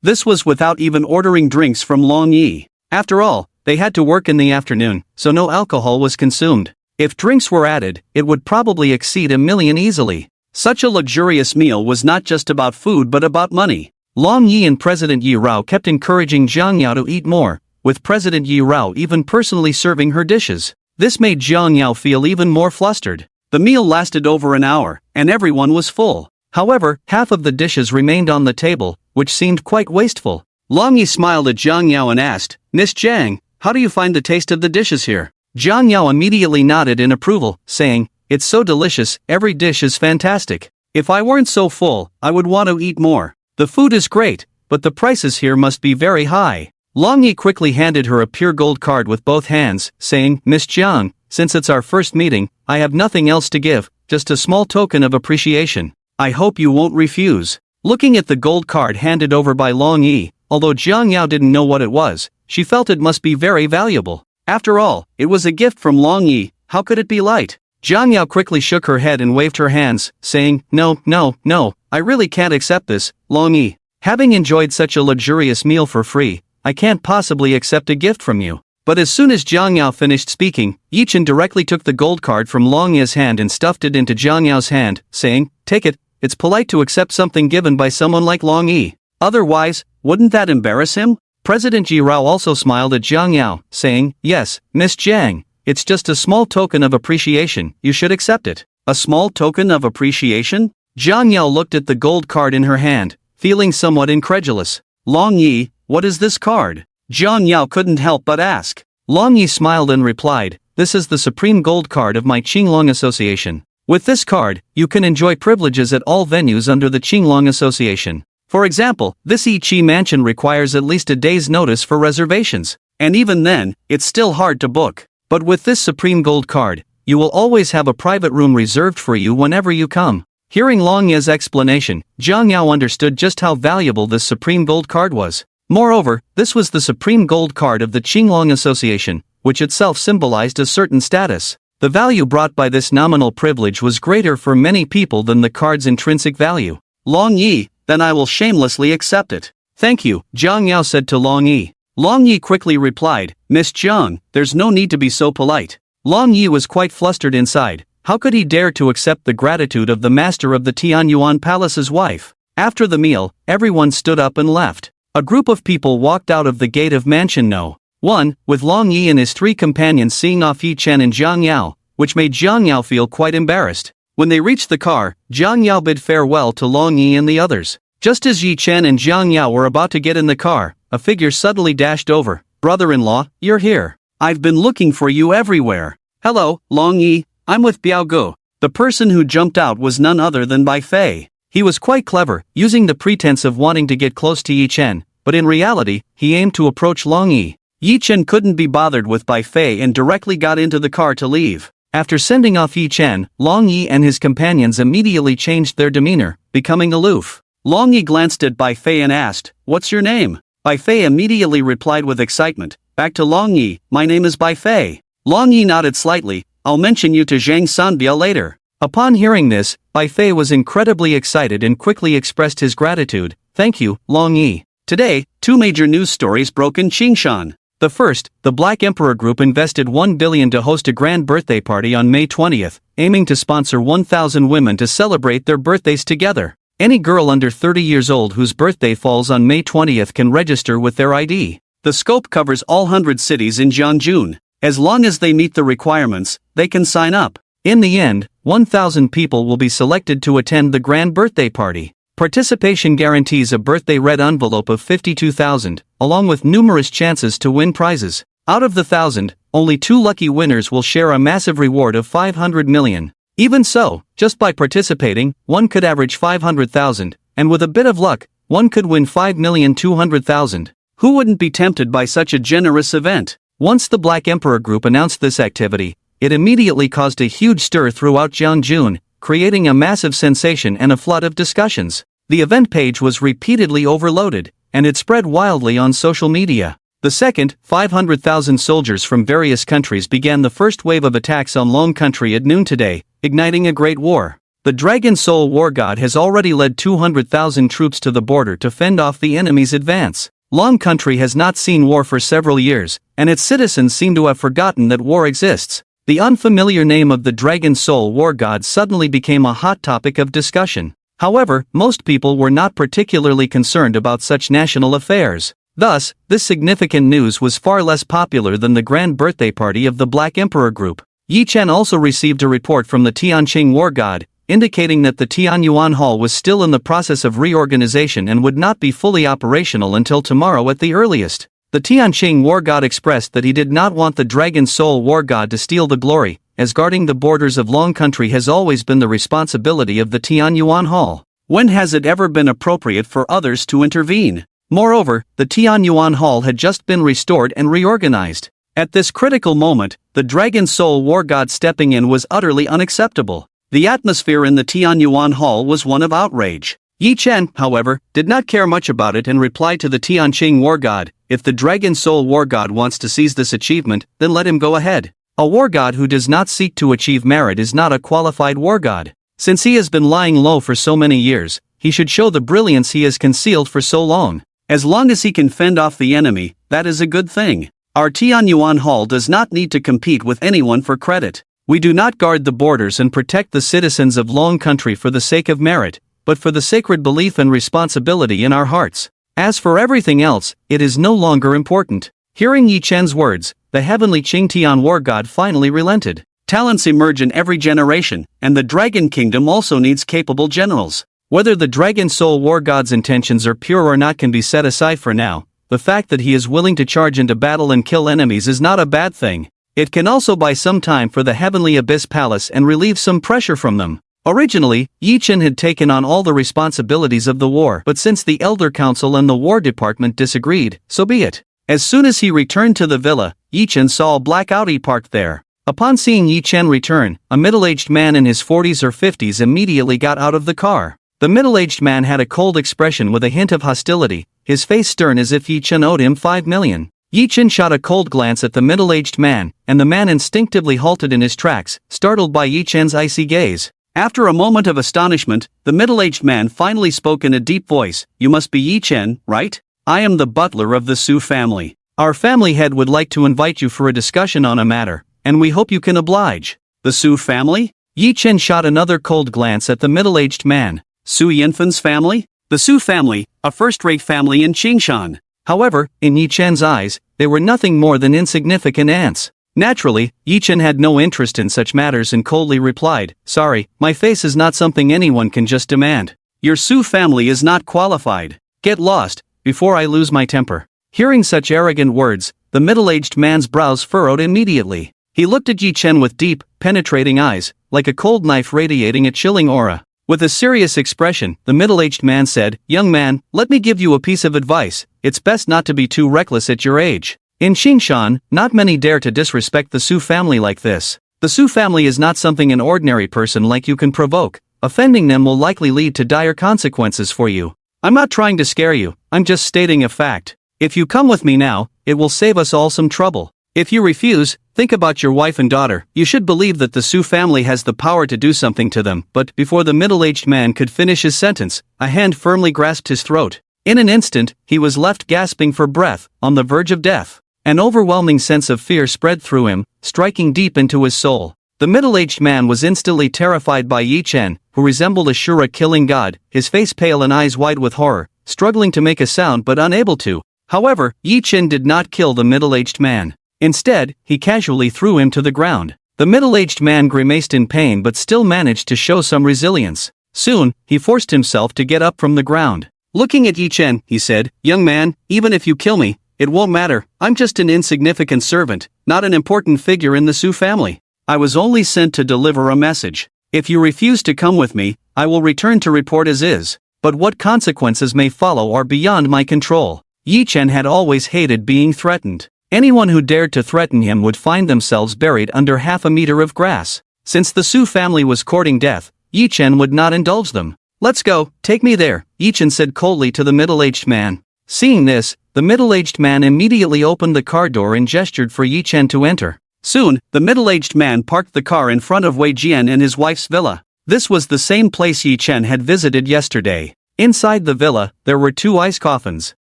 This was without even ordering drinks from Long Yi. After all, they had to work in the afternoon, so no alcohol was consumed. If drinks were added, it would probably exceed $1 million easily. Such a luxurious meal was not just about food but about money. Long Yi and President Yi Rao kept encouraging Jiang Yao to eat more, with President Yi Rao even personally serving her dishes. This made Jiang Yao feel even more flustered. The meal lasted over an hour, and everyone was full. However, half of the dishes remained on the table, which seemed quite wasteful. Long Yi smiled at Jiang Yao and asked, "Miss Zhang, how do you find the taste of the dishes here?" Jiang Yao immediately nodded in approval, saying, "It's so delicious, every dish is fantastic. If I weren't so full, I would want to eat more. The food is great, but the prices here must be very high." Long Yi quickly handed her a pure gold card with both hands, saying, "Miss Jiang, since it's our first meeting, I have nothing else to give, just a small token of appreciation. I hope you won't refuse." Looking at the gold card handed over by Long Yi, although Jiang Yao didn't know what it was, she felt it must be very valuable. After all, it was a gift from Long Yi, how could it be light? Jiang Yao quickly shook her head and waved her hands, saying, No, I really can't accept this, Long Yi. Having enjoyed such a luxurious meal for free, I can't possibly accept a gift from you. But as soon as Jiang Yao finished speaking, Yi Chen directly took the gold card from Long Yi's hand and stuffed it into Jiang Yao's hand, saying, "Take it, it's polite to accept something given by someone like Long Yi. Otherwise, wouldn't that embarrass him?" President Yi Rao also smiled at Jiang Yao, saying, "Yes, Miss Zhang, it's just a small token of appreciation, you should accept it." A small token of appreciation? Jiang Yao looked at the gold card in her hand, feeling somewhat incredulous. "Long Yi, what is this card?" Jiang Yao couldn't help but ask. Long Yi smiled and replied, "This is the supreme gold card of my Qinglong Association. With this card, you can enjoy privileges at all venues under the Qinglong Association. For example, this Yi Qi mansion requires at least a day's notice for reservations, and even then, it's still hard to book. But with this supreme gold card, you will always have a private room reserved for you whenever you come." Hearing Long Yi's explanation, Jiang Yao understood just how valuable this supreme gold card was. Moreover, this was the supreme gold card of the Qinglong Association, which itself symbolized a certain status. The value brought by this nominal privilege was greater for many people than the card's intrinsic value. "Long Yi, then I will shamelessly accept it." "Thank you," Jiang Yao said to Long Yi. Long Yi quickly replied, "Miss Jiang, there's no need to be so polite." Long Yi was quite flustered inside. How could he dare to accept the gratitude of the master of the Tianyuan Palace's wife? After the meal, everyone stood up and left. A group of people walked out of the gate of Mansion No. 1, with Long Yi and his three companions seeing off Yi Chen and Jiang Yao, which made Jiang Yao feel quite embarrassed. When they reached the car, Jiang Yao bid farewell to Long Yi and the others. Just as Yi Chen and Jiang Yao were about to get in the car, a figure suddenly dashed over. "Brother-in-law, you're here." I've been looking for you everywhere. Hello, Long Yi, I'm with Biao Gu. The person who jumped out was none other than Bai Fei. He was quite clever, using the pretense of wanting to get close to Yi Chen, but in reality, he aimed to approach Long Yi. Yi Chen couldn't be bothered with Bai Fei and directly got into the car to leave. After sending off Yi Chen, Long Yi and his companions immediately changed their demeanor, becoming aloof. Long Yi glanced at Bai Fei and asked, "What's your name?" Bai Fei immediately replied with excitement, "Back to Long Yi, my name is Bai Fei." Long Yi nodded slightly, "I'll mention you to Zhang Sanbia later." Upon hearing this, Bai Fei was incredibly excited and quickly expressed his gratitude. "Thank you, Long Yi." Today, two major news stories broke in Qingshan. The first, the Black Emperor Group invested $1 billion to host a grand birthday party on May 20th, aiming to sponsor 1,000 women to celebrate their birthdays together. Any girl under 30 years old whose birthday falls on May 20th can register with their ID. The scope covers all 100 cities in Jiangjun. As long as they meet the requirements, they can sign up. In the end, 1,000 people will be selected to attend the grand birthday party. Participation guarantees a birthday red envelope of 52,000, along with numerous chances to win prizes. Out of the 1,000, only 2 lucky winners will share a massive reward of 500 million. Even so, just by participating, one could average 500,000, and with a bit of luck, one could win 5,200,000. Who wouldn't be tempted by such a generous event? Once the Black Emperor Group announced this activity, it immediately caused a huge stir throughout Jiangjun, creating a massive sensation and a flood of discussions. The event page was repeatedly overloaded, and it spread wildly on social media. The second, 500,000 soldiers from various countries began the first wave of attacks on Long Country at noon today, igniting a great war. The Dragon Soul War God has already led 200,000 troops to the border to fend off the enemy's advance. Long Country has not seen war for several years, and its citizens seem to have forgotten that war exists. The unfamiliar name of the Dragon Soul War God suddenly became a hot topic of discussion. However, most people were not particularly concerned about such national affairs. Thus, this significant news was far less popular than the grand birthday party of the Black Emperor Group. Yi Chen also received a report from the Tianqing War God, indicating that the Tianyuan Hall was still in the process of reorganization and would not be fully operational until tomorrow at the earliest. The Tianqing War God expressed that he did not want the Dragon Soul War God to steal the glory, as guarding the borders of Long Country has always been the responsibility of the Tianyuan Hall. When has it ever been appropriate for others to intervene? Moreover, the Tianyuan Hall had just been restored and reorganized. At this critical moment, the Dragon Soul War God stepping in was utterly unacceptable. The atmosphere in the Tianyuan Hall was one of outrage. Yi Chen, however, did not care much about it and replied to the Tianqing War God, "If the Dragon Soul War God wants to seize this achievement, then let him go ahead. A war god who does not seek to achieve merit is not a qualified war god. Since he has been lying low for so many years, he should show the brilliance he has concealed for so long. As long as he can fend off the enemy, that is a good thing. Our Tianyuan Hall does not need to compete with anyone for credit. We do not guard the borders and protect the citizens of Long Country for the sake of merit, but for the sacred belief and responsibility in our hearts. As for everything else, it is no longer important." Hearing Yi Chen's words, the heavenly Qingtian War God finally relented. Talents emerge in every generation, and the Dragon Kingdom also needs capable generals. Whether the Dragon Soul War God's intentions are pure or not can be set aside for now. The fact that he is willing to charge into battle and kill enemies is not a bad thing. It can also buy some time for the Heavenly Abyss Palace and relieve some pressure from them. Originally, Yi Chen had taken on all the responsibilities of the war, but since the Elder Council and the War Department disagreed, so be it. As soon as he returned to the villa, Yi Chen saw a black Audi parked there. Upon seeing Yi Chen return, a middle-aged man in his 40s or 50s immediately got out of the car. The middle-aged man had a cold expression with a hint of hostility, his face stern as if Yi Chen owed him 5 million. Yi Chen shot a cold glance at the middle-aged man, and the man instinctively halted in his tracks, startled by Yi Chen's icy gaze. After a moment of astonishment, the middle-aged man finally spoke in a deep voice, "You must be Yi Chen, right? I am the butler of the Su family. Our family head would like to invite you for a discussion on a matter, and we hope you can oblige." The Su family? Yi Chen shot another cold glance at the middle-aged man. Su Yanfan's family? The Su family, a first-rate family in Qingshan. However, in Yi Chen's eyes, they were nothing more than insignificant ants. Naturally, Yi Chen had no interest in such matters and coldly replied, "Sorry, my face is not something anyone can just demand. Your Su family is not qualified. Get lost, before I lose my temper." Hearing such arrogant words, The middle-aged man's brows furrowed immediately. He looked at Yi Chen with deep, penetrating eyes, like a cold knife radiating a chilling aura. With a serious expression, the middle-aged man said, "Young man, let me give you a piece of advice. It's best not to be too reckless at your age. In Qingshan, not many dare to disrespect the Su family like this. The Su family is not something an ordinary person like you can provoke. Offending them will likely lead to dire consequences for you. I'm not trying to scare you, I'm just stating a fact. If you come with me now, it will save us all some trouble. If you refuse, think about your wife and daughter. You should believe that the Su family has the power to do something to them." But before the middle-aged man could finish his sentence, a hand firmly grasped his throat. In an instant, he was left gasping for breath, on the verge of death. An overwhelming sense of fear spread through him, striking deep into his soul. The middle-aged man was instantly terrified by Yi Chen, who resembled a Shura-killing god, his face pale and eyes wide with horror, struggling to make a sound but unable to. However, Yi Chen did not kill the middle-aged man. Instead, he casually threw him to the ground. The middle-aged man grimaced in pain but still managed to show some resilience. Soon, he forced himself to get up from the ground. Looking at Yi Chen, he said, "Young man, even if you kill me, it won't matter. I'm just an insignificant servant, not an important figure in the Su family. I was only sent to deliver a message. If you refuse to come with me, I will return to report as is. But what consequences may follow are beyond my control." Yi Chen had always hated being threatened. Anyone who dared to threaten him would find themselves buried under half a meter of grass. Since the Su family was courting death, Yi Chen would not indulge them. "Let's go, take me there," Yi Chen said coldly to the middle-aged man. Seeing this, the middle-aged man immediately opened the car door and gestured for Yi Chen to enter. Soon, the middle-aged man parked the car in front of Wei Jian and his wife's villa. This was the same place Yi Chen had visited yesterday. Inside the villa, there were 2 ice coffins.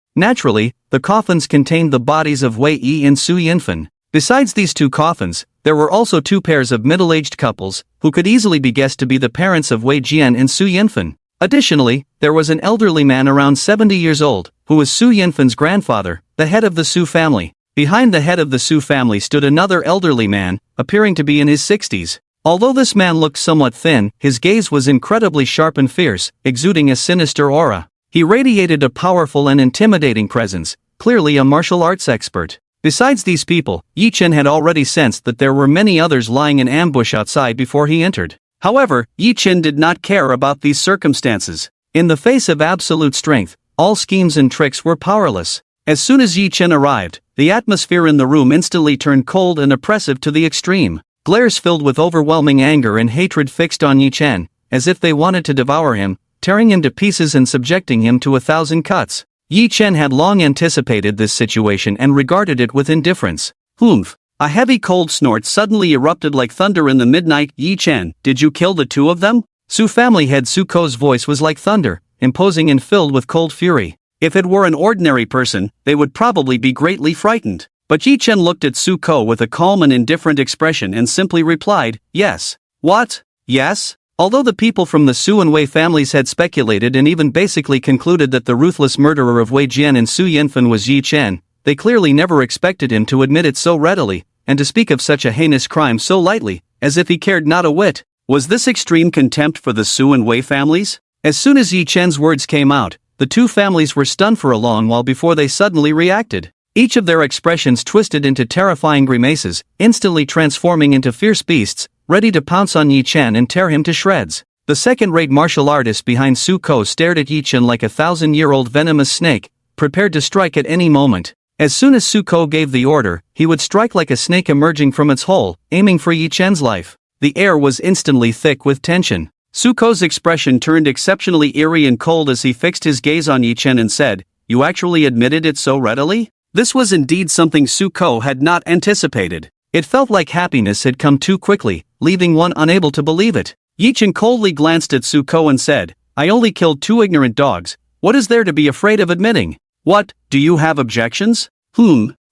Naturally, the coffins contained the bodies of Wei Yi and Su Yinfen. Besides these 2 coffins, there were also 2 pairs of middle-aged couples, who could easily be guessed to be the parents of Wei Jian and Su Yinfen. Additionally, there was an elderly man around 70 years old, who was Su Yinfen's grandfather, the head of the Su family. Behind the head of the Su family stood another elderly man, appearing to be in his 60s. Although this man looked somewhat thin, his gaze was incredibly sharp and fierce, exuding a sinister aura. He radiated a powerful and intimidating presence, clearly a martial arts expert. Besides these people, Yi Chen had already sensed that there were many others lying in ambush outside before he entered. However, Yi Chen did not care about these circumstances. In the face of absolute strength, all schemes and tricks were powerless. As soon as Yi Chen arrived, the atmosphere in the room instantly turned cold and oppressive to the extreme. Glares filled with overwhelming anger and hatred fixed on Yi Chen, as if they wanted to devour him, tearing him to pieces and subjecting him to 1,000 cuts. Yi Chen had long anticipated this situation and regarded it with indifference. Humph! A heavy cold snort suddenly erupted like thunder in the midnight. "Yi Chen, did you kill the 2 of them?" Su family head Su Ko's voice was like thunder, imposing and filled with cold fury. If it were an ordinary person, they would probably be greatly frightened. But Yi Chen looked at Su Ko with a calm and indifferent expression and simply replied, "Yes." "What? Yes?" Although the people from the Su and Wei families had speculated and even basically concluded that the ruthless murderer of Wei Jian and Su Yinfen was Yi Chen, they clearly never expected him to admit it so readily, and to speak of such a heinous crime so lightly, as if he cared not a whit. Was this extreme contempt for the Su and Wei families? As soon as Yi Chen's words came out, the 2 families were stunned for a long while before they suddenly reacted. Each of their expressions twisted into terrifying grimaces, instantly transforming into fierce beasts, ready to pounce on Yi Chen and tear him to shreds. The second-rate martial artist behind Su Ko stared at Yi Chen like a 1,000-year-old venomous snake, prepared to strike at any moment. As soon as Su Ko gave the order, he would strike like a snake emerging from its hole, aiming for Yi Chen's life. The air was instantly thick with tension. Su Ko's expression turned exceptionally eerie and cold as he fixed his gaze on Yi Chen and said, "You actually admitted it so readily?" This was indeed something Su Ko had not anticipated. It felt like happiness had come too quickly, leaving one unable to believe it. Yi Chen coldly glanced at Su Ko and said, "I only killed 2 ignorant dogs. What is there to be afraid of admitting? What, do you have objections?"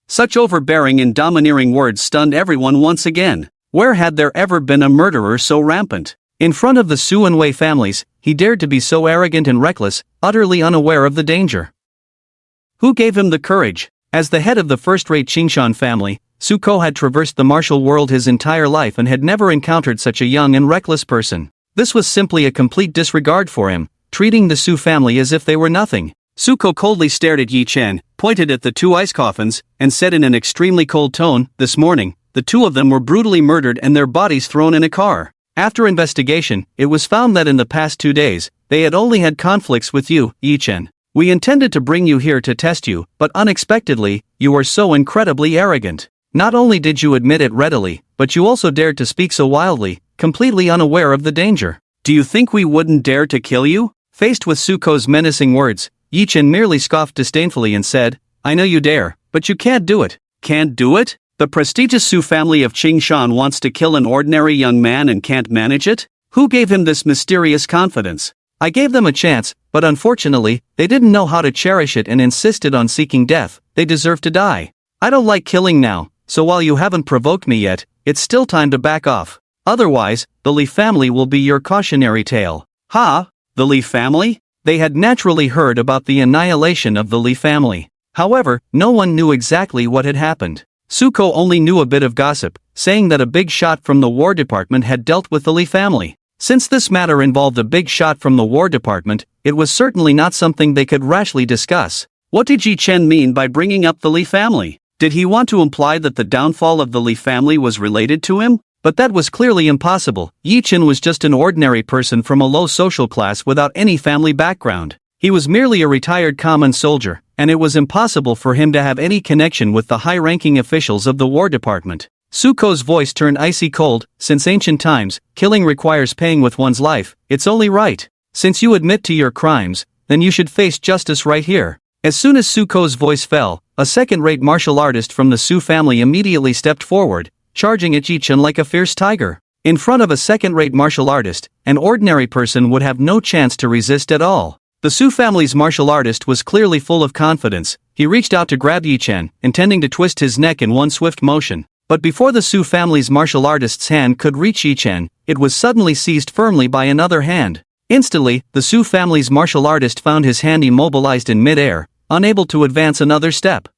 Such overbearing and domineering words stunned everyone once again. Where had there ever been a murderer so rampant? In front of the Su and Wei families, he dared to be so arrogant and reckless, utterly unaware of the danger. Who gave him the courage? As the head of the first-rate Qingshan family, Su Ko had traversed the martial world his entire life and had never encountered such a young and reckless person. This was simply a complete disregard for him, treating the Su family as if they were nothing. Suko coldly stared at Yi Chen, pointed at the two ice coffins, and said in an extremely cold tone, "This morning, the two of them were brutally murdered and their bodies thrown in a car. After investigation, it was found that in the past 2 days, they had only had conflicts with you, Yi Chen. We intended to bring you here to test you, but unexpectedly, you were so incredibly arrogant. Not only did you admit it readily, but you also dared to speak so wildly, completely unaware of the danger. Do you think we wouldn't dare to kill you?" Faced with Suko's menacing words, Yi Chen merely scoffed disdainfully and said, "I know you dare, but you can't do it." "Can't do it? The prestigious Su family of Qingshan wants to kill an ordinary young man and can't manage it? Who gave him this mysterious confidence?" "I gave them a chance, but unfortunately, they didn't know how to cherish it and insisted on seeking death. They deserve to die. I don't like killing now, so while you haven't provoked me yet, it's still time to back off. Otherwise, the Li family will be your cautionary tale." "Ha? The Li family?" They had naturally heard about the annihilation of the Li family. However, no one knew exactly what had happened. Suko only knew a bit of gossip, saying that a big shot from the War Department had dealt with the Li family. Since this matter involved a big shot from the War Department, it was certainly not something they could rashly discuss. What did Yi Chen mean by bringing up the Li family? Did he want to imply that the downfall of the Li family was related to him? But that was clearly impossible. Yi Chen was just an ordinary person from a low social class without any family background. He was merely a retired common soldier, and it was impossible for him to have any connection with the high-ranking officials of the War Department. Suko's voice turned icy cold. "Since ancient times, killing requires paying with one's life, it's only right. Since you admit to your crimes, then you should face justice right here." As soon as Suko's voice fell, a second-rate martial artist from the Su family immediately stepped forward, charging at Yi Chen like a fierce tiger. In front of a second-rate martial artist, an ordinary person would have no chance to resist at all. The Su family's martial artist was clearly full of confidence. He reached out to grab Yi Chen, intending to twist his neck in one swift motion. But before the Su family's martial artist's hand could reach Yi Chen, it was suddenly seized firmly by another hand. Instantly, the Su family's martial artist found his hand immobilized in mid-air, unable to advance another step.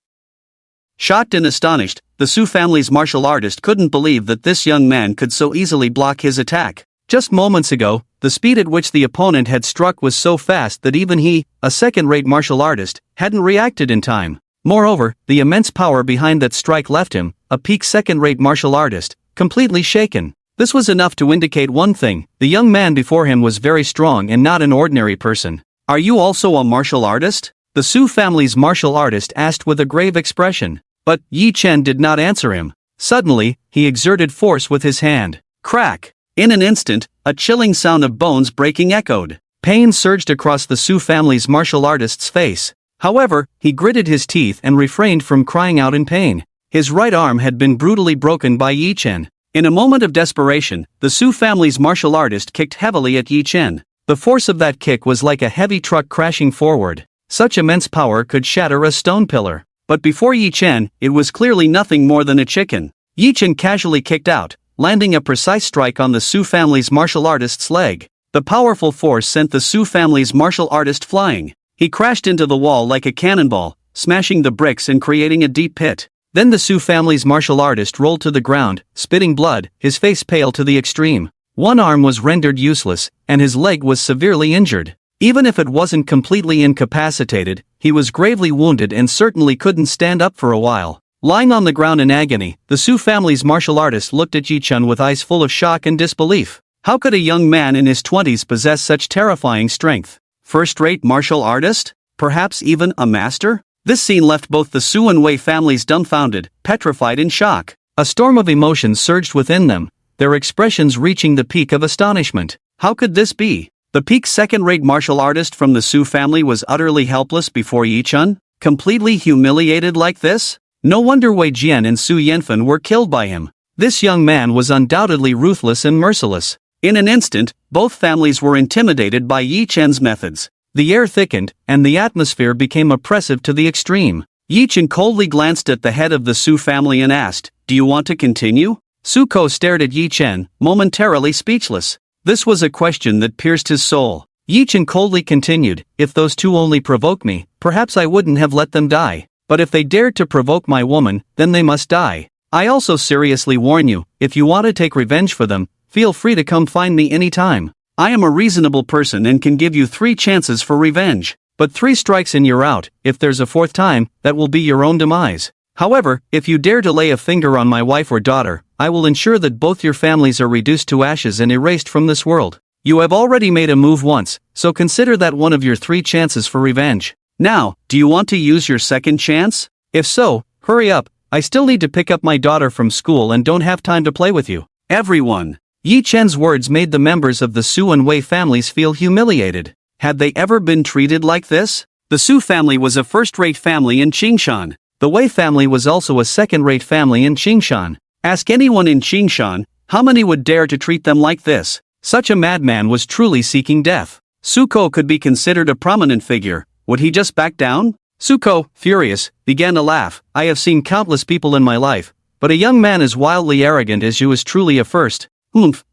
Shocked and astonished, the Su family's martial artist couldn't believe that this young man could so easily block his attack. Just moments ago, the speed at which the opponent had struck was so fast that even he, a second-rate martial artist, hadn't reacted in time. Moreover, the immense power behind that strike left him, a peak second-rate martial artist, completely shaken. This was enough to indicate one thing: the young man before him was very strong and not an ordinary person. "Are you also a martial artist?" the Su family's martial artist asked with a grave expression. But Yi Chen did not answer him. Suddenly, he exerted force with his hand. Crack! In an instant, a chilling sound of bones breaking echoed. Pain surged across the Su family's martial artist's face. However, he gritted his teeth and refrained from crying out in pain. His right arm had been brutally broken by Yi Chen. In a moment of desperation, the Su family's martial artist kicked heavily at Yi Chen. The force of that kick was like a heavy truck crashing forward. Such immense power could shatter a stone pillar. But before Yi Chen, it was clearly nothing more than a chicken. Yi Chen casually kicked out, landing a precise strike on the Su family's martial artist's leg. The powerful force sent the Su family's martial artist flying. He crashed into the wall like a cannonball, smashing the bricks and creating a deep pit. Then the Su family's martial artist rolled to the ground, spitting blood, his face pale to the extreme. One arm was rendered useless, and his leg was severely injured. Even if it wasn't completely incapacitated, he was gravely wounded and certainly couldn't stand up for a while. Lying on the ground in agony, the Su family's martial artist looked at Yi Chen with eyes full of shock and disbelief. How could a young man in his 20s possess such terrifying strength? First-rate martial artist? Perhaps even a master? This scene left both the Su and Wei families dumbfounded, petrified in shock. A storm of emotions surged within them, their expressions reaching the peak of astonishment. How could this be? The peak second-rate martial artist from the Su family was utterly helpless before Yi Chen? Completely humiliated like this? No wonder Wei Jian and Su Yanfen were killed by him. This young man was undoubtedly ruthless and merciless. In an instant, both families were intimidated by Yi Chen's methods. The air thickened, and the atmosphere became oppressive to the extreme. Yi Chen coldly glanced at the head of the Su family and asked, "Do you want to continue?" Suko stared at Yi Chen, momentarily speechless. This was a question that pierced his soul. Yi Chen coldly continued, "If those two only provoke me, perhaps I wouldn't have let them die. But if they dared to provoke my woman, then they must die. I also seriously warn you, if you want to take revenge for them, feel free to come find me anytime. I am a reasonable person and can give you 3 chances for revenge. But 3 strikes and you're out. If there's a 4th time, that will be your own demise. However, if you dare to lay a finger on my wife or daughter, I will ensure that both your families are reduced to ashes and erased from this world. You have already made a move once, so consider that one of your 3 chances for revenge. Now, do you want to use your second chance? If so, hurry up, I still need to pick up my daughter from school and don't have time to play with you. Everyone. Yi Chen's words made the members of the Su and Wei families feel humiliated. Had they ever been treated like this? The Su family was a first-rate family in Qingshan. The Wei family was also a second-rate family in Qingshan. Ask anyone in Qingshan, how many would dare to treat them like this? Such a madman was truly seeking death. Suko could be considered a prominent figure. Would he just back down? Suko, furious, began to laugh. I have seen countless people in my life, but a young man as wildly arrogant as you is truly a first.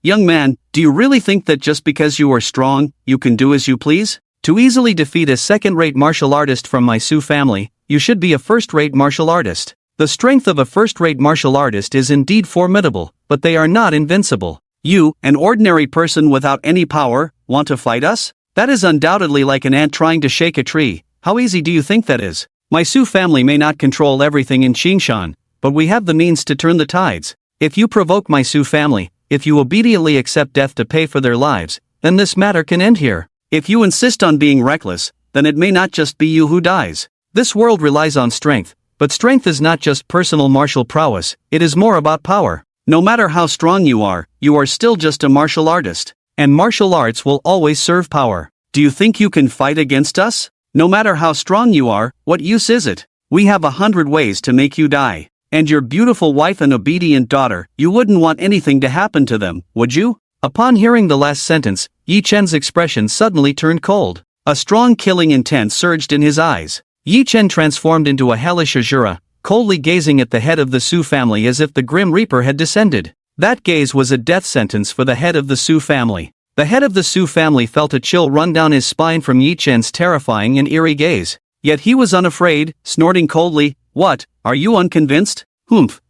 Young man, do you really think that just because you are strong, you can do as you please? To easily defeat a second-rate martial artist from my Su family, you should be a first-rate martial artist. The strength of a first-rate martial artist is indeed formidable, but they are not invincible. You, an ordinary person without any power, want to fight us? That is undoubtedly like an ant trying to shake a tree. How easy do you think that is? My Su family may not control everything in Qingshan, but we have the means to turn the tides. If you provoke my Su family, if you obediently accept death to pay for their lives, then this matter can end here. If you insist on being reckless, then it may not just be you who dies. This world relies on strength, but strength is not just personal martial prowess, it is more about power. No matter how strong you are still just a martial artist. And martial arts will always serve power. Do you think you can fight against us? No matter how strong you are, what use is it? We have 100 ways to make you die. And your beautiful wife and obedient daughter, you wouldn't want anything to happen to them, would you? Upon hearing the last sentence, Yi Chen's expression suddenly turned cold. A strong killing intent surged in his eyes. Yi Chen transformed into a hellish Azura, coldly gazing at the head of the Su family as if the Grim Reaper had descended. That gaze was a death sentence for the head of the Su family. The head of the Su family felt a chill run down his spine from Yi Chen's terrifying and eerie gaze. Yet he was unafraid, snorting coldly, "What, are you unconvinced?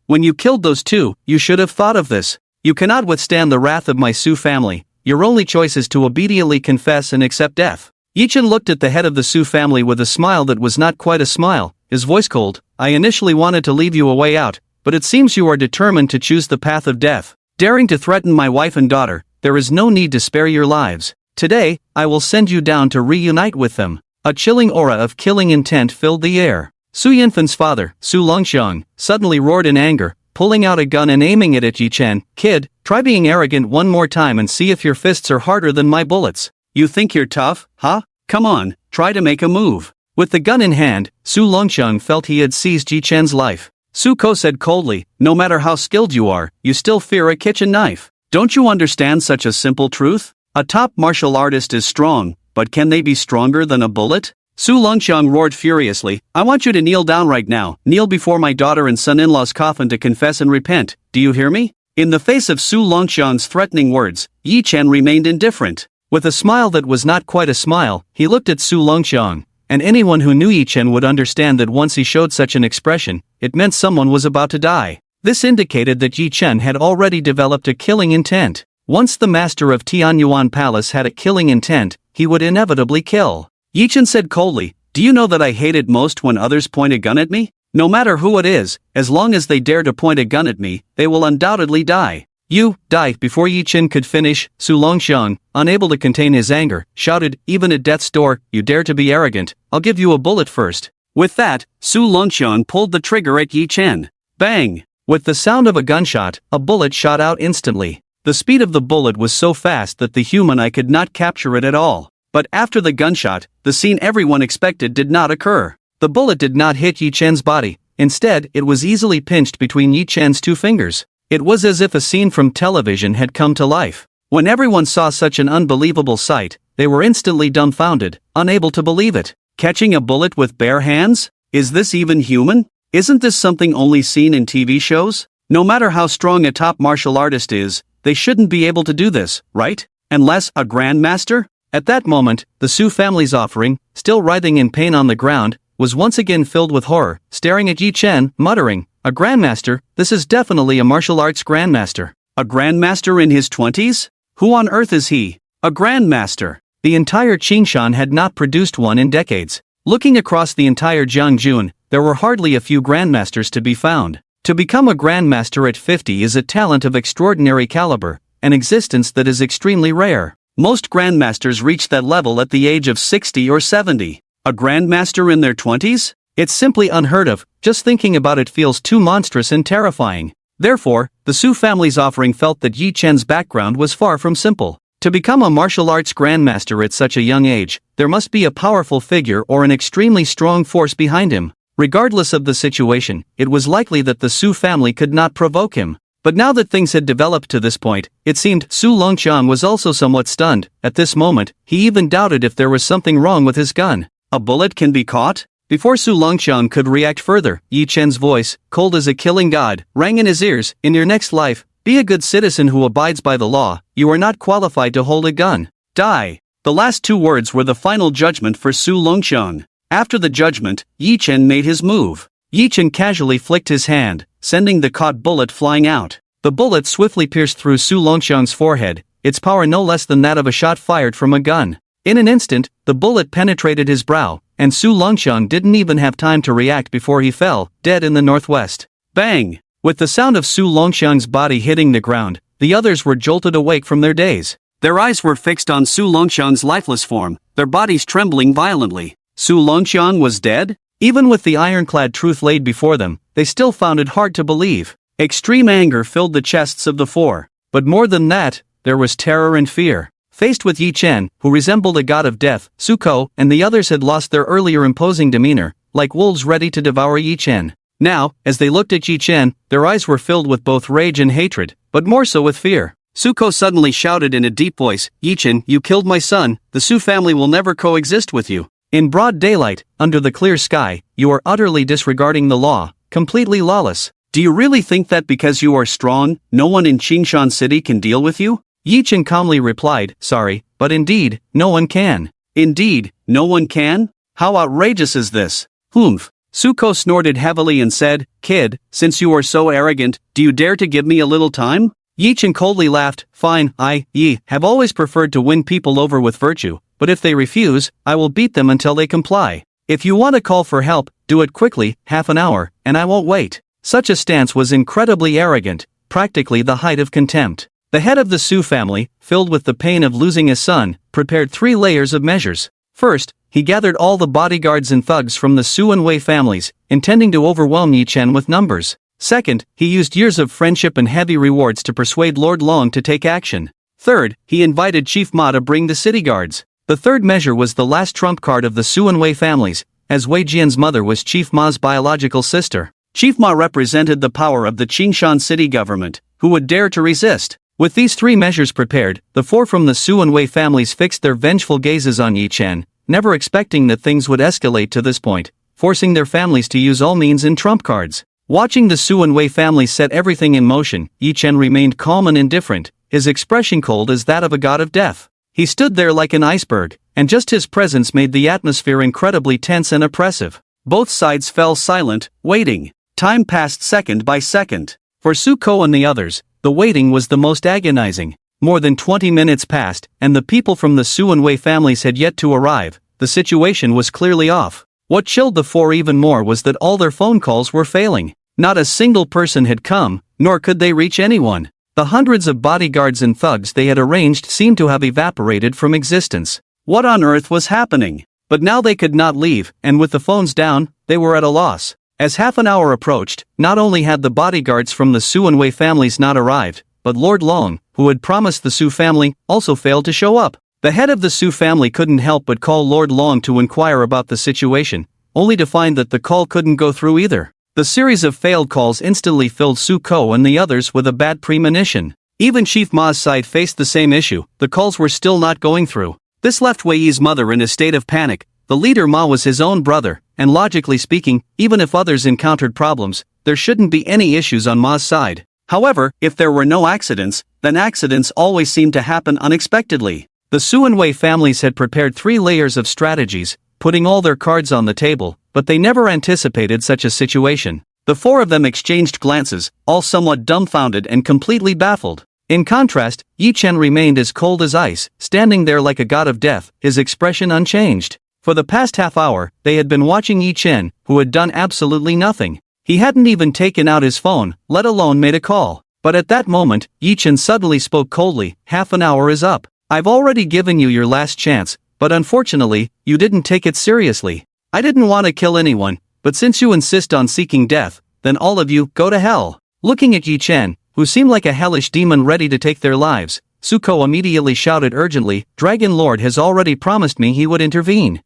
When you killed those 2, you should have thought of this. You cannot withstand the wrath of my Su family, your only choice is to obediently confess and accept death." Yi Chen looked at the head of the Su family with a smile that was not quite a smile, his voice cold. "I initially wanted to leave you a way out, but it seems you are determined to choose the path of death. Daring to threaten my wife and daughter, there is no need to spare your lives. Today, I will send you down to reunite with them." A chilling aura of killing intent filled the air. Su Yinfan's father, Su Longxiang, suddenly roared in anger, pulling out a gun and aiming it at Yi Chen. "Kid, try being arrogant one more time and see if your fists are harder than my bullets. You think you're tough, huh? Come on, try to make a move." With the gun in hand, Su Longxiang felt he had seized Yi Chen's life. Su Ko said coldly, "No matter how skilled you are, you still fear a kitchen knife. Don't you understand such a simple truth? A top martial artist is strong, but can they be stronger than a bullet?" Su Longxiang roared furiously, "I want you to kneel down right now, kneel before my daughter and son-in-law's coffin to confess and repent, do you hear me?" In the face of Su Longxiang's threatening words, Yi Chen remained indifferent. With a smile that was not quite a smile, he looked at Su Longxiang, and anyone who knew Yi Chen would understand that once he showed such an expression, it meant someone was about to die. This indicated that Yi Chen had already developed a killing intent. Once the master of Tianyuan Palace had a killing intent, he would inevitably kill. Yi Chen said coldly, "Do you know that I hate it most when others point a gun at me? No matter who it is, as long as they dare to point a gun at me, they will undoubtedly die." "You, die!" Before Yi Chen could finish, Su Longxiang, unable to contain his anger, shouted, "Even at death's door, you dare to be arrogant, I'll give you a bullet first." With that, Su Longxiang pulled the trigger at Yi Chen. Bang! With the sound of a gunshot, a bullet shot out instantly. The speed of the bullet was so fast that the human eye could not capture it at all. But after the gunshot, the scene everyone expected did not occur. The bullet did not hit Yi Chen's body, instead it was easily pinched between Yi Chen's 2 fingers. It was as if a scene from television had come to life. When everyone saw such an unbelievable sight, they were instantly dumbfounded, unable to believe it. Catching a bullet with bare hands? Is this even human? Isn't this something only seen in TV shows? No matter how strong a top martial artist is, they shouldn't be able to do this, right? Unless a grandmaster? At that moment, the Su family's offering, still writhing in pain on the ground, was once again filled with horror, staring at Yi Chen, muttering, "A grandmaster? This is definitely a martial arts grandmaster." A grandmaster in his 20s? Who on earth is he? A grandmaster. The entire Qingshan had not produced one in decades. Looking across the entire Jiangjun, there were hardly a few grandmasters to be found. To become a grandmaster at 50 is a talent of extraordinary caliber, an existence that is extremely rare. Most grandmasters reach that level at the age of 60 or 70. A grandmaster in their 20s? It's simply unheard of. Just thinking about it feels too monstrous and terrifying. Therefore, the Su family's offering felt that Yi Chen's background was far from simple. To become a martial arts grandmaster at such a young age, there must be a powerful figure or an extremely strong force behind him. Regardless of the situation, it was likely that the Su family could not provoke him. But now that things had developed to this point, it seemed Su Longqiang was also somewhat stunned. At this moment, he even doubted if there was something wrong with his gun. A bullet can be caught? Before Su Longqiang could react further, Yi Chen's voice, cold as a killing god, rang in his ears. In your next life, be a good citizen who abides by the law. You are not qualified to hold a gun. Die. The last two words were the final judgment for Su Longqiang. After the judgment, Yi Chen made his move. Yi Chen casually flicked his hand, sending the caught bullet flying out. The bullet swiftly pierced through Su Longqiang's forehead, its power no less than that of a shot fired from a gun. In an instant, the bullet penetrated his brow, and Su Longqiang didn't even have time to react before he fell, dead in the northwest. Bang! With the sound of Su Longqiang's body hitting the ground, the others were jolted awake from their daze. Their eyes were fixed on Su Longqiang's lifeless form, their bodies trembling violently. Su Longqiang was dead? Even with the ironclad truth laid before them, they still found it hard to believe. Extreme anger filled the chests of the four. But more than that, there was terror and fear. Faced with Yi Chen, who resembled a god of death, Su Ko and the others had lost their earlier imposing demeanor, like wolves ready to devour Yi Chen. Now, as they looked at Yi Chen, their eyes were filled with both rage and hatred, but more so with fear. Su Ko suddenly shouted in a deep voice, Yi Chen, you killed my son, the Su family will never coexist with you. In broad daylight, under the clear sky, you are utterly disregarding the law, completely lawless. Do you really think that because you are strong, no one in Qingshan City can deal with you? Yi Chen calmly replied, sorry, but indeed, no one can. Indeed, no one can? How outrageous is this? Humph. Su Ko snorted heavily and said, kid, since you are so arrogant, do you dare to give me a little time? Yi Chen coldly laughed, fine, I have always preferred to win people over with virtue, but if they refuse, I will beat them until they comply. If you want to call for help, do it quickly, half an hour, and I won't wait. Such a stance was incredibly arrogant, practically the height of contempt. The head of the Su family, filled with the pain of losing his son, prepared 3 layers of measures. First, he gathered all the bodyguards and thugs from the Su and Wei families, intending to overwhelm Yi Chen with numbers. Second, he used years of friendship and heavy rewards to persuade Lord Long to take action. Third, he invited Chief Ma to bring the city guards. The third measure was the last trump card of the Su and Wei families, as Wei Jian's mother was Chief Ma's biological sister. Chief Ma represented the power of the Qingshan city government, who would dare to resist. With these 3 measures prepared, the 4 from the Su and Wei families fixed their vengeful gazes on Yi Chen, never expecting that things would escalate to this point, forcing their families to use all means in trump cards. Watching the Su and Wei families set everything in motion, Yi Chen remained calm and indifferent, his expression cold as that of a god of death. He stood there like an iceberg, and just his presence made the atmosphere incredibly tense and oppressive. Both sides fell silent, waiting. Time passed second by second. For Su Ko and the others, the waiting was the most agonizing. More than 20 minutes passed, and the people from the Su and Wei families had yet to arrive. The situation was clearly off. What chilled the 4 even more was that all their phone calls were failing. Not a single person had come, nor could they reach anyone. The hundreds of bodyguards and thugs they had arranged seemed to have evaporated from existence. What on earth was happening? But now they could not leave, and with the phones down, they were at a loss. As half an hour approached, not only had the bodyguards from the Su and Wei families not arrived, but Lord Long, who had promised the Su family, also failed to show up. The head of the Su family couldn't help but call Lord Long to inquire about the situation, only to find that the call couldn't go through either. The series of failed calls instantly filled Su Ko and the others with a bad premonition. Even Chief Ma's side faced the same issue, the calls were still not going through. This left Wei Yi's mother in a state of panic. The leader Ma was his own brother, and logically speaking, even if others encountered problems, there shouldn't be any issues on Ma's side. However, if there were no accidents, then accidents always seemed to happen unexpectedly. The Su and Wei families had prepared 3 layers of strategies, putting all their cards on the table, but they never anticipated such a situation. The 4 of them exchanged glances, all somewhat dumbfounded and completely baffled. In contrast, Yi Chen remained as cold as ice, standing there like a god of death, his expression unchanged. For the past half hour, they had been watching Yi Chen, who had done absolutely nothing. He hadn't even taken out his phone, let alone made a call. But at that moment, Yi Chen suddenly spoke coldly, "Half an hour is up. I've already given you your last chance, but unfortunately, you didn't take it seriously. I didn't want to kill anyone, but since you insist on seeking death, then all of you, go to hell." Looking at Yi Chen, who seemed like a hellish demon ready to take their lives, Suko immediately shouted urgently, "Dragon Lord has already promised me he would intervene.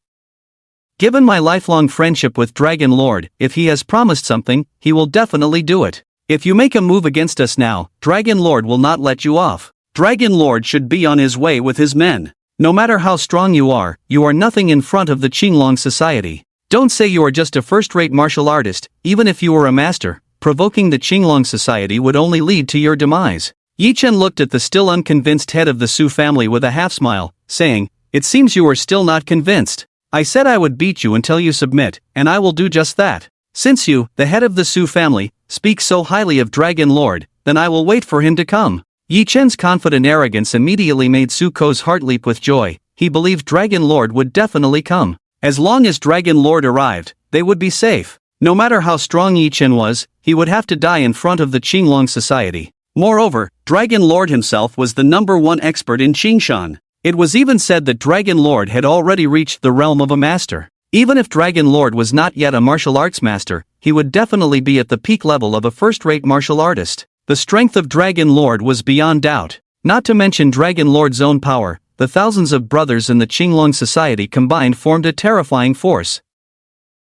Given my lifelong friendship with Dragon Lord, if he has promised something, he will definitely do it. If you make a move against us now, Dragon Lord will not let you off. Dragon Lord should be on his way with his men. No matter how strong you are nothing in front of the Qinglong society. Don't say you are just a first-rate martial artist, even if you were a master. Provoking the Qinglong society would only lead to your demise." Yi Chen looked at the still unconvinced head of the Su family with a half-smile, saying, "It seems you are still not convinced. I said I would beat you until you submit, and I will do just that. Since you, the head of the Su family, speak so highly of Dragon Lord, then I will wait for him to come." Yi Chen's confident arrogance immediately made Suko's heart leap with joy. He believed Dragon Lord would definitely come. As long as Dragon Lord arrived, they would be safe. No matter how strong Yi Chen was, he would have to die in front of the Qinglong society. Moreover, Dragon Lord himself was the #1 expert in Qingshan. It was even said that Dragon Lord had already reached the realm of a master. Even if Dragon Lord was not yet a martial arts master, he would definitely be at the peak level of a first-rate martial artist. The strength of Dragon Lord was beyond doubt. Not to mention Dragon Lord's own power, the thousands of brothers in the Qinglong society combined formed a terrifying force.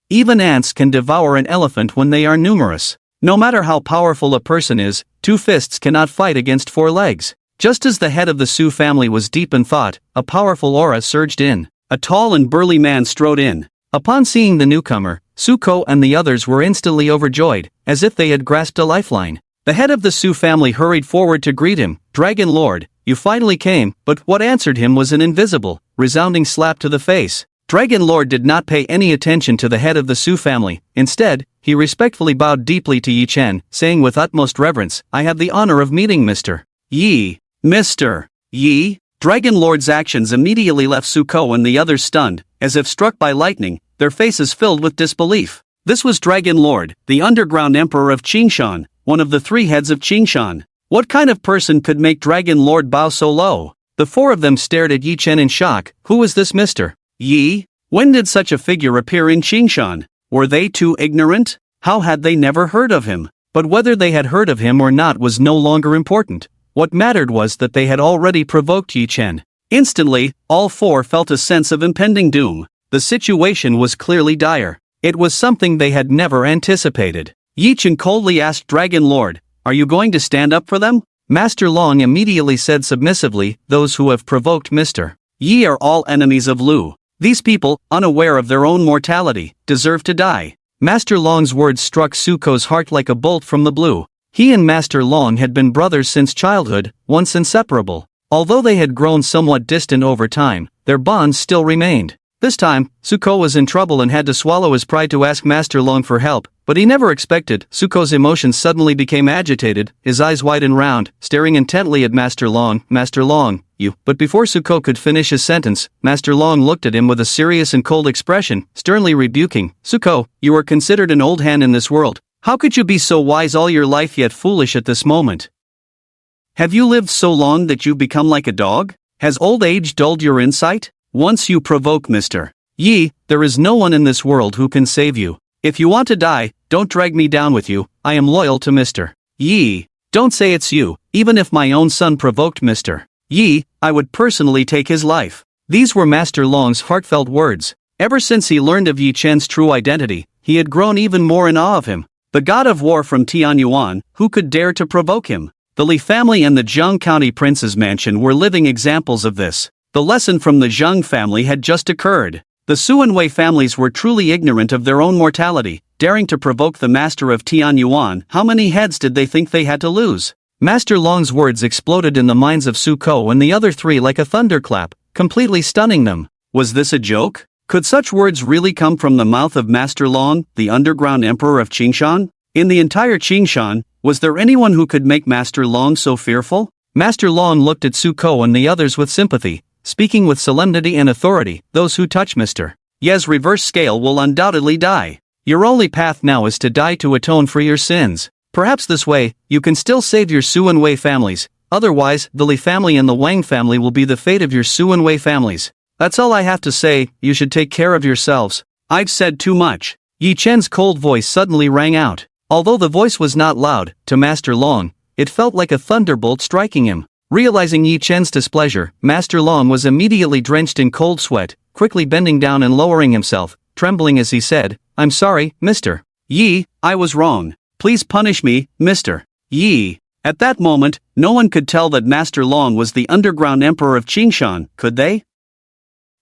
Even ants can devour an elephant when they are numerous. No matter how powerful a person is, 2 fists cannot fight against 4 legs. Just as the head of the Su family was deep in thought, a powerful aura surged in. A tall and burly man strode in. Upon seeing the newcomer, Suko and the others were instantly overjoyed, as if they had grasped a lifeline. The head of the Su family hurried forward to greet him. "Dragon Lord, you finally came," but what answered him was an invisible, resounding slap to the face. Dragon Lord did not pay any attention to the head of the Su family. Instead, he respectfully bowed deeply to Yi Chen, saying with utmost reverence, "I have the honor of meeting Mr. Yi." "Mr. Yi?" Dragon Lord's actions immediately left Suko and the others stunned, as if struck by lightning, their faces filled with disbelief. This was Dragon Lord, the underground emperor of Qingshan, one of the 3 heads of Qingshan. What kind of person could make Dragon Lord bow so low? The 4 of them stared at Yi Chen in shock. Who is this Mr. Yi? When did such a figure appear in Qingshan? Were they too ignorant? How had they never heard of him? But whether they had heard of him or not was no longer important. What mattered was that they had already provoked Yi Chen. Instantly, all 4 felt a sense of impending doom. The situation was clearly dire. It was something they had never anticipated. Yi Chen coldly asked Dragon Lord, "Are you going to stand up for them?" Master Long immediately said submissively, "Those who have provoked Mr. Yi are all enemies of Lu. These people, unaware of their own mortality, deserve to die." Master Long's words struck Suko's heart like a bolt from the blue. He and Master Long had been brothers since childhood, once inseparable. Although they had grown somewhat distant over time, their bonds still remained. This time, Suko was in trouble and had to swallow his pride to ask Master Long for help, but he never expected. Suko's emotions suddenly became agitated, his eyes wide and round, staring intently at Master Long. "Master Long, you..." But before Suko could finish his sentence, Master Long looked at him with a serious and cold expression, sternly rebuking, "Suko, you are considered an old hand in this world. How could you be so wise all your life yet foolish at this moment? Have you lived so long that you've become like a dog? Has old age dulled your insight? Once you provoke Mr. Yi, there is no one in this world who can save you. If you want to die, don't drag me down with you. I am loyal to Mr. Yi. Don't say it's you. Even if my own son provoked Mr. Yi, I would personally take his life." These were Master Long's heartfelt words. Ever since he learned of Yi Chen's true identity, he had grown even more in awe of him. The god of war from Tianyuan, who could dare to provoke him? The Li family and the Zheng County Prince's mansion were living examples of this. The lesson from the Zheng family had just occurred. The Su and Wei families were truly ignorant of their own mortality, daring to provoke the master of Tianyuan. How many heads did they think they had to lose? Master Long's words exploded in the minds of Suko and the other 3 like a thunderclap, completely stunning them. Was this a joke? Could such words really come from the mouth of Master Long, the underground emperor of Qingshan? In the entire Qingshan, was there anyone who could make Master Long so fearful? Master Long looked at Su Ko and the others with sympathy, speaking with solemnity and authority. Those who touch Mr. Ye's reverse scale will undoubtedly die. Your only path now is to die to atone for your sins. Perhaps this way, you can still save your Su and Wei families, otherwise, the Li family and the Wang family will be the fate of your Su and Wei families. That's all I have to say. You should take care of yourselves. I've said too much. Yi Chen's cold voice suddenly rang out. Although the voice was not loud, to Master Long, it felt like a thunderbolt striking him. Realizing Yi Chen's displeasure, Master Long was immediately drenched in cold sweat, quickly bending down and lowering himself, trembling as he said, "I'm sorry, Mr. Yi, I was wrong. Please punish me, Mr. Yi." At that moment, no one could tell that Master Long was the underground emperor of Qingshan, could they?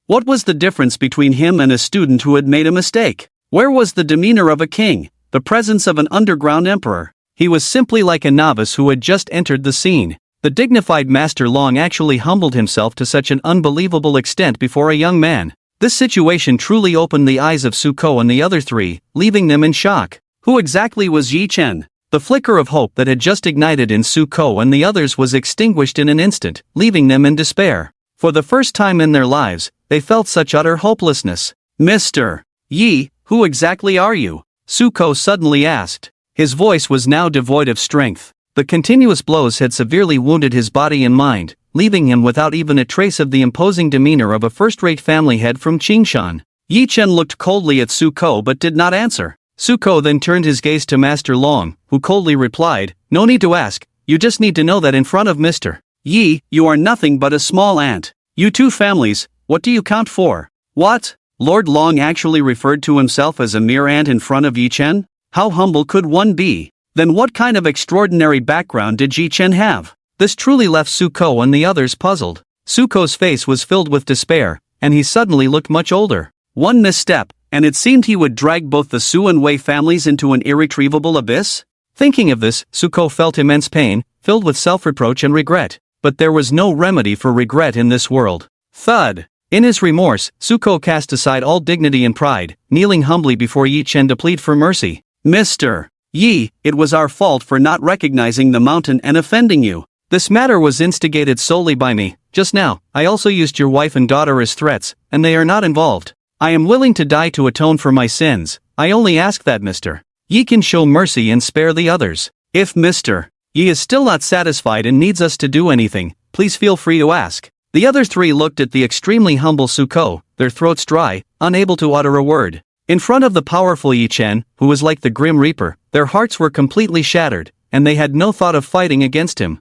What was the difference between him and a student who had made a mistake? Where was the demeanor of a king, the presence of an underground emperor? He was simply like a novice who had just entered the scene. The dignified Master Long actually humbled himself to such an unbelievable extent before a young man. This situation truly opened the eyes of Su Ko and the other three, leaving them in shock. Who exactly was Yi Chen? The flicker of hope that had just ignited in Su Ko and the others was extinguished in an instant, leaving them in despair. For the first time in their lives, they felt such utter hopelessness. "Mr. Yi, who exactly are you?" Su Ko suddenly asked. His voice was now devoid of strength. The continuous blows had severely wounded his body and mind, leaving him without even a trace of the imposing demeanor of a first-rate family head from Qingshan. Yi Chen looked coldly at Su Ko but did not answer. Su Ko then turned his gaze to Master Long, who coldly replied, "No need to ask, you just need to know that in front of Mr. Yi, you are nothing but a small ant. You two families, what do you count for?" What? Lord Long actually referred to himself as a mere ant in front of Yi Chen? How humble could one be? Then what kind of extraordinary background did Yi Chen have? This truly left Su Ko and the others puzzled. Su Ko's face was filled with despair, and he suddenly looked much older. One misstep, and it seemed he would drag both the Su and Wei families into an irretrievable abyss? Thinking of this, Su Ko felt immense pain, filled with self-reproach and regret. But there was no remedy for regret in this world. Thud! In his remorse, Su Ko cast aside all dignity and pride, kneeling humbly before Yi Chen to plead for mercy. "Mr. Yi, it was our fault for not recognizing the mountain and offending you. This matter was instigated solely by me. Just now, I also used your wife and daughter as threats, and they are not involved. I am willing to die to atone for my sins. I only ask that Mr. Yi can show mercy and spare the others. If Mr. Yi is still not satisfied and needs us to do anything, please feel free to ask." The other three looked at the extremely humble Su Ko, their throats dry, unable to utter a word. In front of the powerful Yi Chen, who was like the Grim Reaper, their hearts were completely shattered, and they had no thought of fighting against him.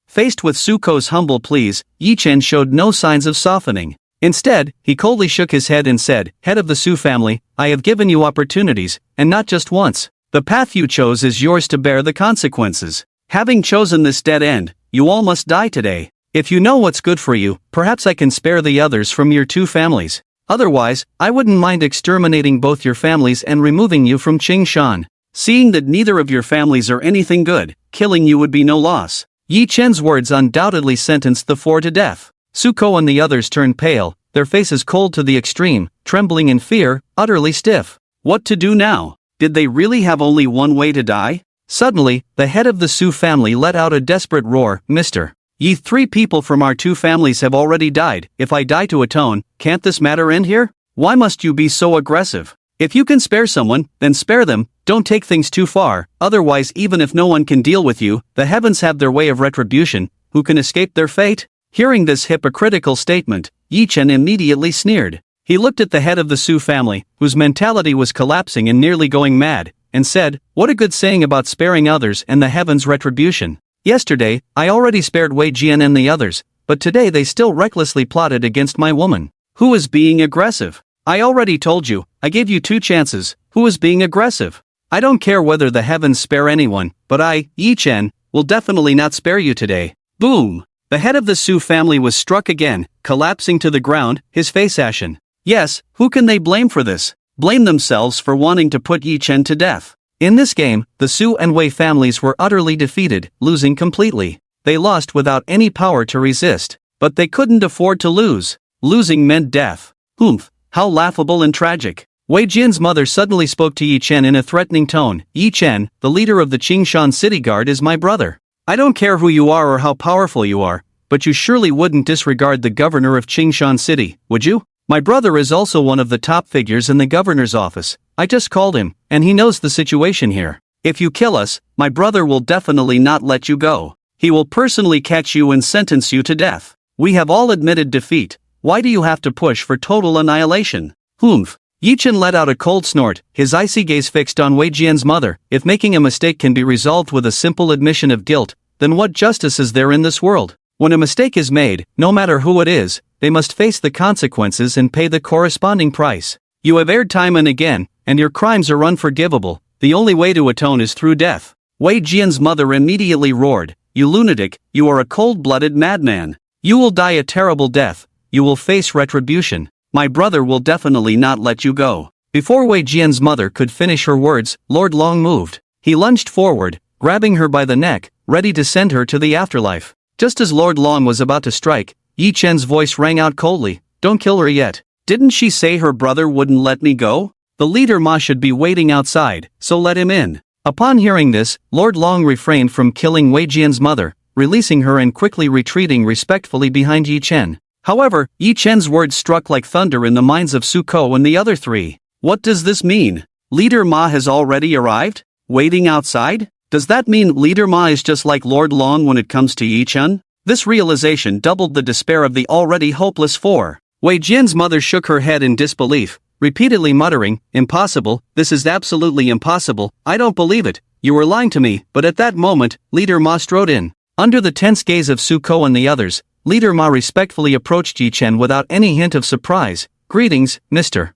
Faced with Su Ko's humble pleas, Yi Chen showed no signs of softening. Instead, he coldly shook his head and said, "Head of the Su family, I have given you opportunities, and not just once. The path you chose is yours to bear the consequences. Having chosen this dead end, you all must die today. If you know what's good for you, perhaps I can spare the others from your two families. Otherwise, I wouldn't mind exterminating both your families and removing you from Qingshan. Seeing that neither of your families are anything good, killing you would be no loss." Yi Chen's words undoubtedly sentenced the four to death. Su Ko and the others turned pale, their faces cold to the extreme, trembling in fear, utterly stiff. What to do now? Did they really have only one way to die? Suddenly, the head of the Su family let out a desperate roar. "Mr. Yi, 3 people from our 2 families have already died. If I die to atone, can't this matter end here? Why must you be so aggressive? If you can spare someone, then spare them, don't take things too far, otherwise even if no one can deal with you, the heavens have their way of retribution. Who can escape their fate?" Hearing this hypocritical statement, Yi Chen immediately sneered. He looked at the head of the Su family, whose mentality was collapsing and nearly going mad, and said, "What a good saying about sparing others and the heavens' retribution. Yesterday, I already spared Wei Jian and the others, but today they still recklessly plotted against my woman. Who is being aggressive? I already told you, I gave you 2 chances. Who is being aggressive? I don't care whether the heavens spare anyone, but I, Yi Chen, will definitely not spare you today." Boom! The head of the Su family was struck again, collapsing to the ground, his face ashen. Yes, who can they blame for this? Blame themselves for wanting to put Yi Chen to death. In this game, the Su and Wei families were utterly defeated, losing completely. They lost without any power to resist. But they couldn't afford to lose. Losing meant death. Humph, how laughable and tragic. Wei Jian's mother suddenly spoke to Yi Chen in a threatening tone. "Yi Chen, the leader of the Qingshan City Guard, is my brother. I don't care who you are or how powerful you are, but you surely wouldn't disregard the governor of Qingshan City, would you? My brother is also one of the top figures in the governor's office. I just called him, and he knows the situation here. If you kill us, my brother will definitely not let you go. He will personally catch you and sentence you to death. We have all admitted defeat. Why do you have to push for total annihilation? Humph. Yi Chen let out a cold snort, his icy gaze fixed on Wei Jian's mother. If making a mistake can be resolved with a simple admission of guilt, then what justice is there in this world? When a mistake is made, no matter who it is, they must face the consequences and pay the corresponding price. You have erred time and again, and your crimes are unforgivable. The only way to atone is through death. Wei Jian's mother immediately roared, "You lunatic, you are a cold-blooded madman. You will die a terrible death. You will face retribution. My brother will definitely not let you go." Before Wei Jian's mother could finish her words, Lord Long moved. He lunged forward, grabbing her by the neck, ready to send her to the afterlife. Just as Lord Long was about to strike, Yi Chen's voice rang out coldly, "Don't kill her yet. Didn't she say her brother wouldn't let me go? The leader Ma should be waiting outside, so let him in." Upon hearing this, Lord Long refrained from killing Wei Jian's mother, releasing her and quickly retreating respectfully behind Yi Chen. However, Yi Chen's words struck like thunder in the minds of Su Ko and the other three. What does this mean? Leader Ma has already arrived? Waiting outside? Does that mean Leader Ma is just like Lord Long when it comes to Yi Chen? This realization doubled the despair of the already hopeless four. Wei Jian's mother shook her head in disbelief, repeatedly muttering, "Impossible, this is absolutely impossible, I don't believe it, you were lying to me." But at that moment, Leader Ma strode in. Under the tense gaze of Su Ko and the others, Leader Ma respectfully approached Yi Chen without any hint of surprise. "Greetings, Mr.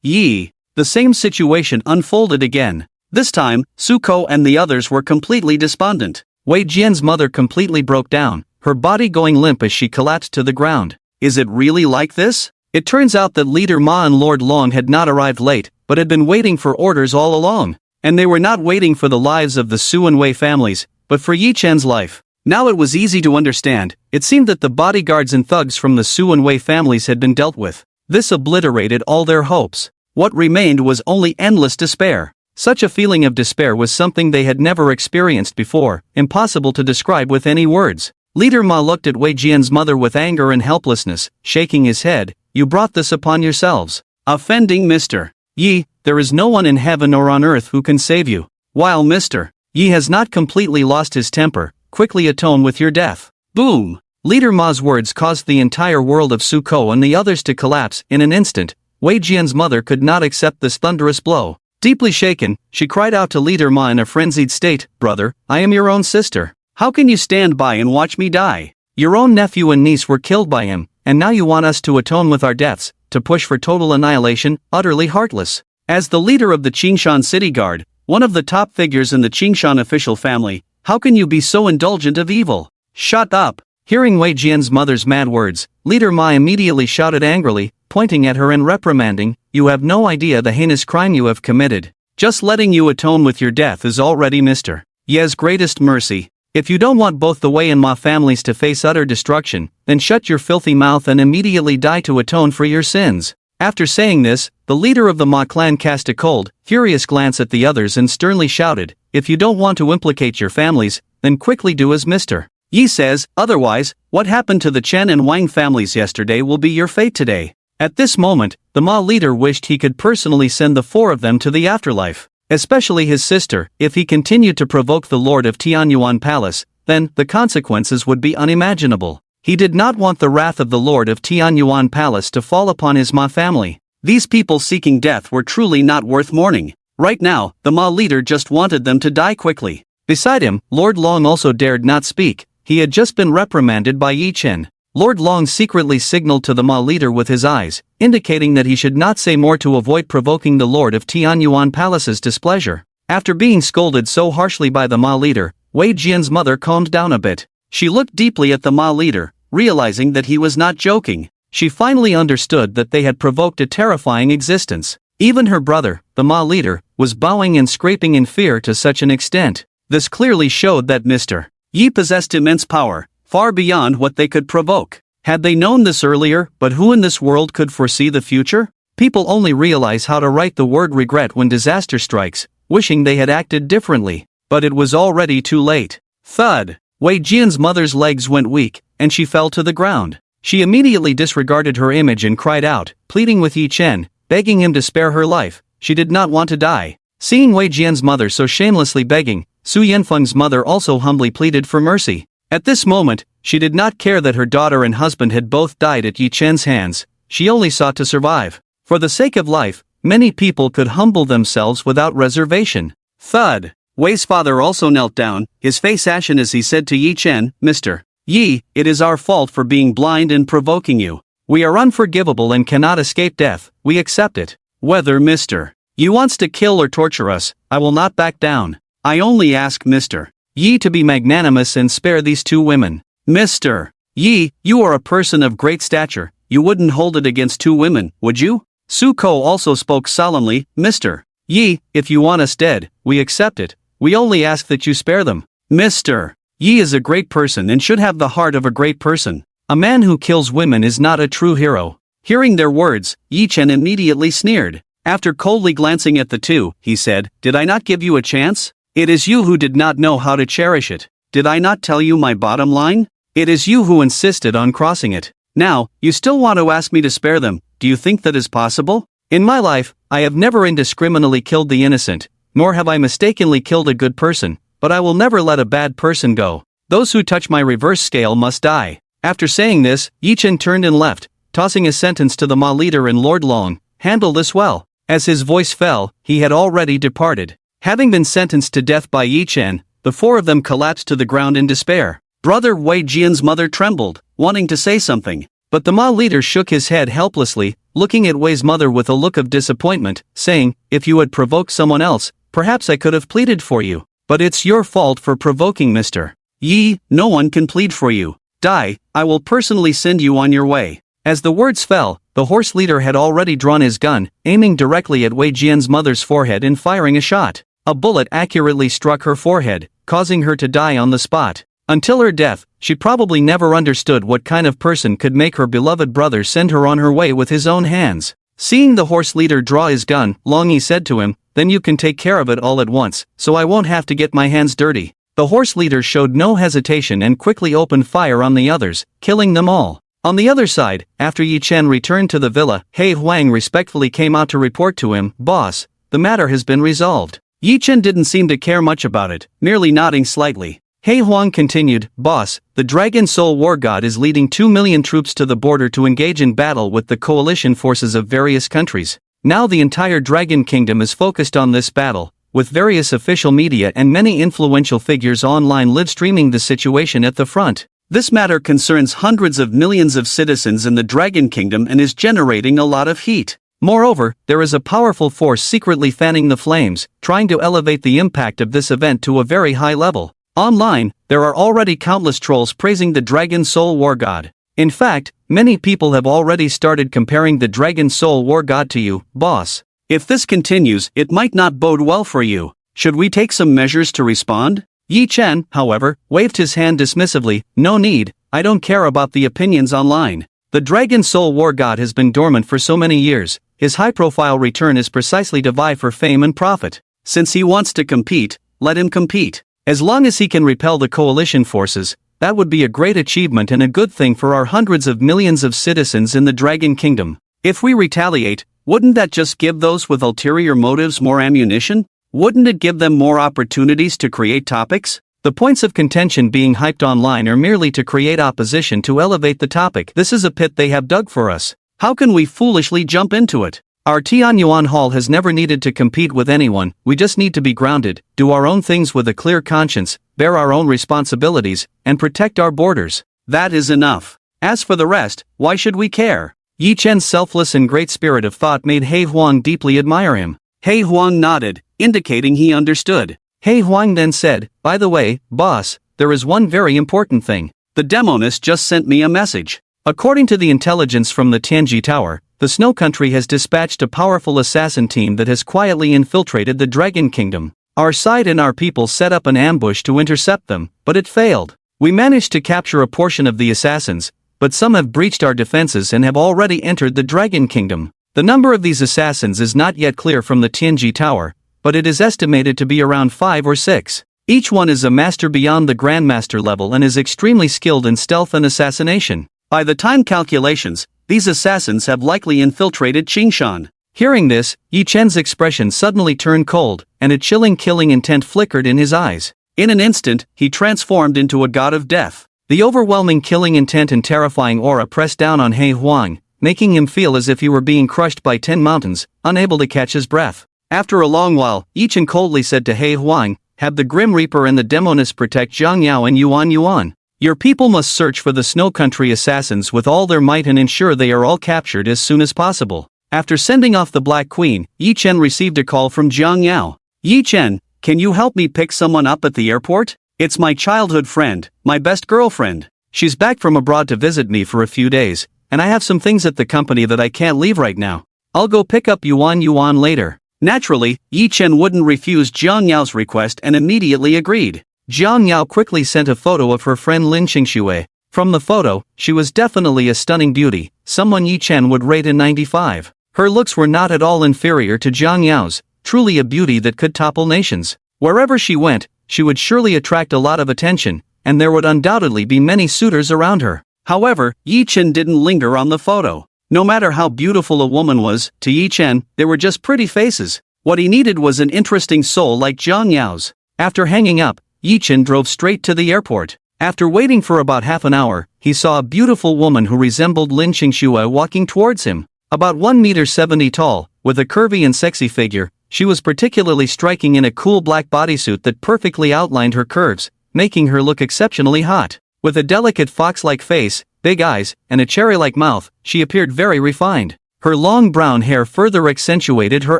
Yi." The same situation unfolded again. This time, Su Ko and the others were completely despondent. Wei Jian's mother completely broke down, her body going limp as she collapsed to the ground. Is it really like this? It turns out that Leader Ma and Lord Long had not arrived late, but had been waiting for orders all along. And they were not waiting for the lives of the Su and Wei families, but for Yi Chen's life. Now it was easy to understand. It seemed that the bodyguards and thugs from the Su and Wei families had been dealt with. This obliterated all their hopes. What remained was only endless despair. Such a feeling of despair was something they had never experienced before, impossible to describe with any words. Leader Ma looked at Wei Jian's mother with anger and helplessness, shaking his head. "You brought this upon yourselves. Offending Mr. Yi, there is no one in heaven or on earth who can save you. While Mr. Yi has not completely lost his temper, quickly atone with your death." Boom! Leader Ma's words caused the entire world of Su Ko and the others to collapse in an instant. Wei Jian's mother could not accept this thunderous blow. Deeply shaken, she cried out to Leader Ma in a frenzied state, "Brother, I am your own sister. How can you stand by and watch me die? Your own nephew and niece were killed by him, and now you want us to atone with our deaths, to push for total annihilation, utterly heartless." As the leader of the Qingshan City Guard, one of the top figures in the Qingshan official family, how can you be so indulgent of evil? Shut up! Hearing Wei Jian's mother's mad words, Leader Ma immediately shouted angrily, pointing at her and reprimanding, "You have no idea the heinous crime you have committed. Just letting you atone with your death is already Mr. Ye's greatest mercy. If you don't want both the Wei and Ma families to face utter destruction, then shut your filthy mouth and immediately die to atone for your sins." After saying this, the leader of the Ma clan cast a cold, furious glance at the others and sternly shouted, "If you don't want to implicate your families, then quickly do as Mr. Yi says, otherwise, what happened to the Chen and Wang families yesterday will be your fate today." At this moment, the Ma leader wished he could personally send the four of them to the afterlife. Especially his sister. If he continued to provoke the Lord of Tianyuan Palace, then the consequences would be unimaginable. He did not want the wrath of the Lord of Tianyuan Palace to fall upon his Ma family. These people seeking death were truly not worth mourning. Right now, the Ma leader just wanted them to die quickly. Beside him, Lord Long also dared not speak. He had just been reprimanded by Yi Chen. Lord Long secretly signaled to the Ma leader with his eyes, indicating that he should not say more to avoid provoking the Lord of Tianyuan Palace's displeasure. After being scolded so harshly by the Ma leader, Wei Jian's mother calmed down a bit. She looked deeply at the Ma leader, realizing that he was not joking. She finally understood that they had provoked a terrifying existence. Even her brother, the Ma leader, was bowing and scraping in fear to such an extent. This clearly showed that Mr. Yi possessed immense power, far beyond what they could provoke. Had they known this earlier, but who in this world could foresee the future? People only realize how to write the word regret when disaster strikes, wishing they had acted differently. But it was already too late. Thud! Wei Jian's mother's legs went weak, and she fell to the ground. She immediately disregarded her image and cried out, pleading with Yi Chen, begging him to spare her life. She did not want to die. Seeing Wei Jian's mother so shamelessly begging, Su Yanfeng's mother also humbly pleaded for mercy. At this moment, she did not care that her daughter and husband had both died at Yi Chen's hands. She only sought to survive. For the sake of life, many people could humble themselves without reservation. Thud! Wei's father also knelt down, his face ashen as he said to Yi Chen, Mr. Yi, it is our fault for being blind and provoking you. We are unforgivable and cannot escape death, we accept it. Whether Mr. Yi wants to kill or torture us, I will not back down. I only ask Mr. Yi to be magnanimous and spare these two women. Mr. Yi, you are a person of great stature, you wouldn't hold it against two women, would you? Su Ko also spoke solemnly, Mr. Yi, if you want us dead, we accept it. We only ask that you spare them. Mr. Yi is a great person and should have the heart of a great person. A man who kills women is not a true hero. Hearing their words, Yi Chen immediately sneered. After coldly glancing at the two, he said, Did I not give you a chance? It is you who did not know how to cherish it. Did I not tell you my bottom line? It is you who insisted on crossing it. Now, you still want to ask me to spare them. Do you think that is possible? In my life, I have never indiscriminately killed the innocent, nor have I mistakenly killed a good person, but I will never let a bad person go. Those who touch my reverse scale must die. After saying this, Yi Chen turned and left, tossing a sentence to the Ma leader and Lord Long, handle this well. As his voice fell, he had already departed. Having been sentenced to death by Yi Chen, the four of them collapsed to the ground in despair. Brother Wei Jian's mother trembled, wanting to say something, but the Ma leader shook his head helplessly, looking at Wei's mother with a look of disappointment, saying, If you had provoked someone else, perhaps I could have pleaded for you. But it's your fault for provoking Mr. Yi, no one can plead for you. Die, I will personally send you on your way. As the words fell, the horse leader had already drawn his gun, aiming directly at Wei Jian's mother's forehead and firing a shot. A bullet accurately struck her forehead, causing her to die on the spot. Until her death, she probably never understood what kind of person could make her beloved brother send her on her way with his own hands. Seeing the horse leader draw his gun, Long Yi said to him, Then you can take care of it all at once, so I won't have to get my hands dirty. The horse leader showed no hesitation and quickly opened fire on the others, killing them all. On the other side, after Yi Chen returned to the villa, He Huang respectfully came out to report to him, Boss, the matter has been resolved. Yi Chen didn't seem to care much about it, merely nodding slightly. He Huang continued, Boss, the Dragon Soul War God is leading 2 million troops to the border to engage in battle with the coalition forces of various countries. Now the entire Dragon Kingdom is focused on this battle, with various official media and many influential figures online live streaming the situation at the front. This matter concerns hundreds of millions of citizens in the Dragon Kingdom and is generating a lot of heat. Moreover, there is a powerful force secretly fanning the flames, trying to elevate the impact of this event to a very high level. Online, there are already countless trolls praising the Dragon Soul War God. In fact, many people have already started comparing the Dragon Soul War God to you, boss. If this continues, it might not bode well for you. Should we take some measures to respond? Yi Chen, however, waved his hand dismissively, no need, I don't care about the opinions online. The Dragon Soul War God has been dormant for so many years, his high-profile return is precisely to vie for fame and profit. Since he wants to compete, let him compete. As long as he can repel the coalition forces, that would be a great achievement and a good thing for our hundreds of millions of citizens in the Dragon Kingdom. If we retaliate, wouldn't that just give those with ulterior motives more ammunition? Wouldn't it give them more opportunities to create topics? The points of contention being hyped online are merely to create opposition to elevate the topic. This is a pit they have dug for us. How can we foolishly jump into it? Our Tianyuan Hall has never needed to compete with anyone, we just need to be grounded, do our own things with a clear conscience, bear our own responsibilities, and protect our borders. That is enough. As for the rest, why should we care? Yi Chen's selfless and great spirit of thought made He Huang deeply admire him. He Huang nodded, indicating he understood. He Huang then said, by the way, boss, there is one very important thing. The Demoness just sent me a message. According to the intelligence from the Tianji Tower, the Snow Country has dispatched a powerful assassin team that has quietly infiltrated the Dragon Kingdom. Our side and our people set up an ambush to intercept them, but it failed. We managed to capture a portion of the assassins, but some have breached our defenses and have already entered the Dragon Kingdom. The number of these assassins is not yet clear from the Tianji Tower, but it is estimated to be around 5 or 6. Each one is a master beyond the Grandmaster level and is extremely skilled in stealth and assassination. By the time calculations, these assassins have likely infiltrated Qingshan. Hearing this, Yi Chen's expression suddenly turned cold, and a chilling killing intent flickered in his eyes. In an instant, he transformed into a god of death. The overwhelming killing intent and terrifying aura pressed down on He Huang, making him feel as if he were being crushed by 10 mountains, unable to catch his breath. After a long while, Yi Chen coldly said to He Huang, "Have the Grim Reaper and the Demoness protect Zhang Yao and Yuan Yuan. Your people must search for the Snow Country assassins with all their might and ensure they are all captured as soon as possible." After sending off the Black Queen, Yi Chen received a call from Zhang Yao. "Yi Chen, can you help me pick someone up at the airport? It's my childhood friend, my best girlfriend. She's back from abroad to visit me for a few days, and I have some things at the company that I can't leave right now. I'll go pick up Yuan Yuan later." Naturally, Yi Chen wouldn't refuse Zhang Yao's request and immediately agreed. Zhang Yao quickly sent a photo of her friend Lin Xingxue. From the photo, she was definitely a stunning beauty, someone Yi Chen would rate a 95. Her looks were not at all inferior to Zhang Yao's, truly a beauty that could topple nations. Wherever she went, she would surely attract a lot of attention, and there would undoubtedly be many suitors around her. However, Yi Chen didn't linger on the photo. No matter how beautiful a woman was, to Yi Chen, they were just pretty faces. What he needed was an interesting soul like Zhang Yao's. After hanging up, Yi Chen drove straight to the airport. After waiting for about half an hour, he saw a beautiful woman who resembled Lin Xingxue walking towards him. About 1.70 meters tall, with a curvy and sexy figure, she was particularly striking in a cool black bodysuit that perfectly outlined her curves, making her look exceptionally hot. With a delicate fox-like face, big eyes, and a cherry-like mouth, she appeared very refined. Her long brown hair further accentuated her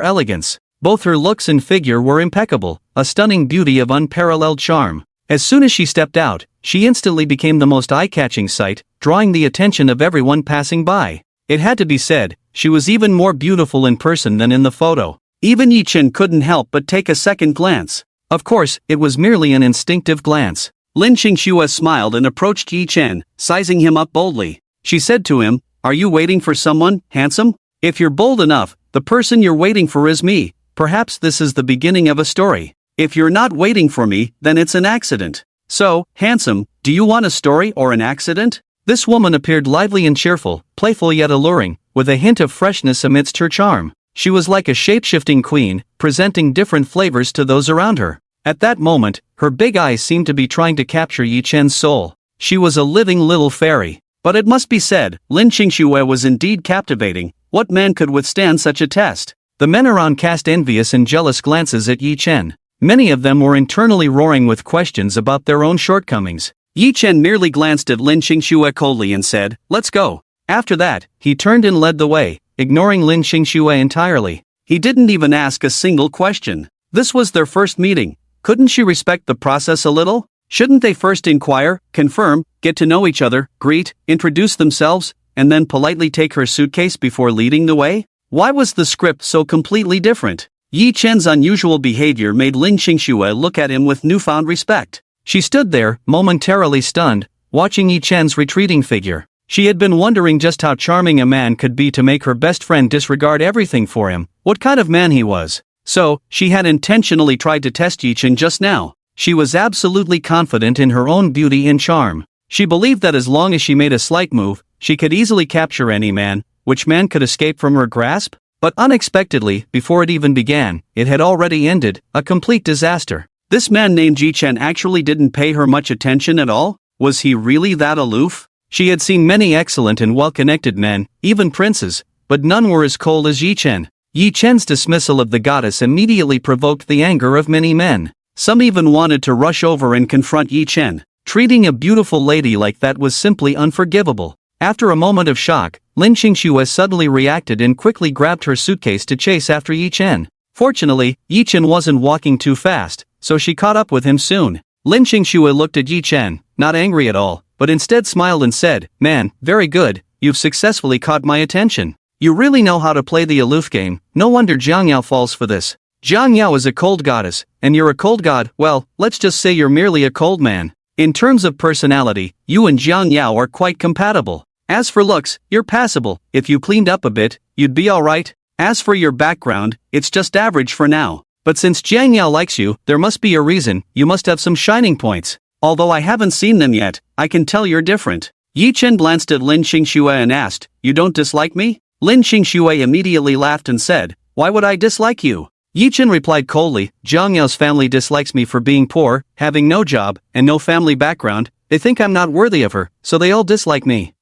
elegance. Both her looks and figure were impeccable, a stunning beauty of unparalleled charm. As soon as she stepped out, she instantly became the most eye-catching sight, drawing the attention of everyone passing by. It had to be said, she was even more beautiful in person than in the photo. Even Yi Chen couldn't help but take a second glance. Of course, it was merely an instinctive glance. Lin Xingxue smiled and approached Yi Chen, sizing him up boldly. She said to him, "Are you waiting for someone, handsome? If you're bold enough, the person you're waiting for is me. Perhaps this is the beginning of a story. If you're not waiting for me, then it's an accident. So, handsome, do you want a story or an accident?" This woman appeared lively and cheerful, playful yet alluring, with a hint of freshness amidst her charm. She was like a shape-shifting queen, presenting different flavors to those around her. At that moment, her big eyes seemed to be trying to capture Yi Chen's soul. She was a living little fairy. But it must be said, Lin Xingxue was indeed captivating. What man could withstand such a test? The men around cast envious and jealous glances at Yi Chen. Many of them were internally roaring with questions about their own shortcomings. Yi Chen merely glanced at Lin Xingxue coldly and said, "Let's go." After that, he turned and led the way, ignoring Lin Xingxue entirely. He didn't even ask a single question. This was their first meeting. Couldn't she respect the process a little? Shouldn't they first inquire, confirm, get to know each other, greet, introduce themselves, and then politely take her suitcase before leading the way? Why was the script so completely different? Yi Chen's unusual behavior made Lin Xingxue look at him with newfound respect. She stood there, momentarily stunned, watching Yi Chen's retreating figure. She had been wondering just how charming a man could be to make her best friend disregard everything for him, what kind of man he was. So, she had intentionally tried to test Yi Chen just now. She was absolutely confident in her own beauty and charm. She believed that as long as she made a slight move, she could easily capture any man. Which man could escape from her grasp? But unexpectedly, before it even began, it had already ended, a complete disaster. This man named Yi Chen actually didn't pay her much attention at all? Was he really that aloof? She had seen many excellent and well-connected men, even princes, but none were as cold as Yi Chen. Yi Chen's dismissal of the goddess immediately provoked the anger of many men. Some even wanted to rush over and confront Yi Chen. Treating a beautiful lady like that was simply unforgivable. After a moment of shock, Lin Xingxue suddenly reacted and quickly grabbed her suitcase to chase after Yi Chen. Fortunately, Yi Chen wasn't walking too fast, so she caught up with him soon. Lin Xingxue looked at Yi Chen, not angry at all, but instead smiled and said, "Man, very good, you've successfully caught my attention. You really know how to play the aloof game, no wonder Zhang Yao falls for this. Zhang Yao is a cold goddess, and you're a cold god. Well, let's just say you're merely a cold man. In terms of personality, you and Zhang Yao are quite compatible. As for looks, you're passable. If you cleaned up a bit, you'd be alright. As for your background, it's just average for now. But since Jiang Yao likes you, there must be a reason, you must have some shining points. Although I haven't seen them yet, I can tell you're different. Yi Chen glanced at Lin Qingxue and asked, "You don't dislike me?" Lin Qingxue immediately laughed and said, "Why would I dislike you?" Yi Chen replied coldly, "Jiang Yao's family dislikes me for being poor, having no job, and no family background. They think I'm not worthy of her, so they all dislike me."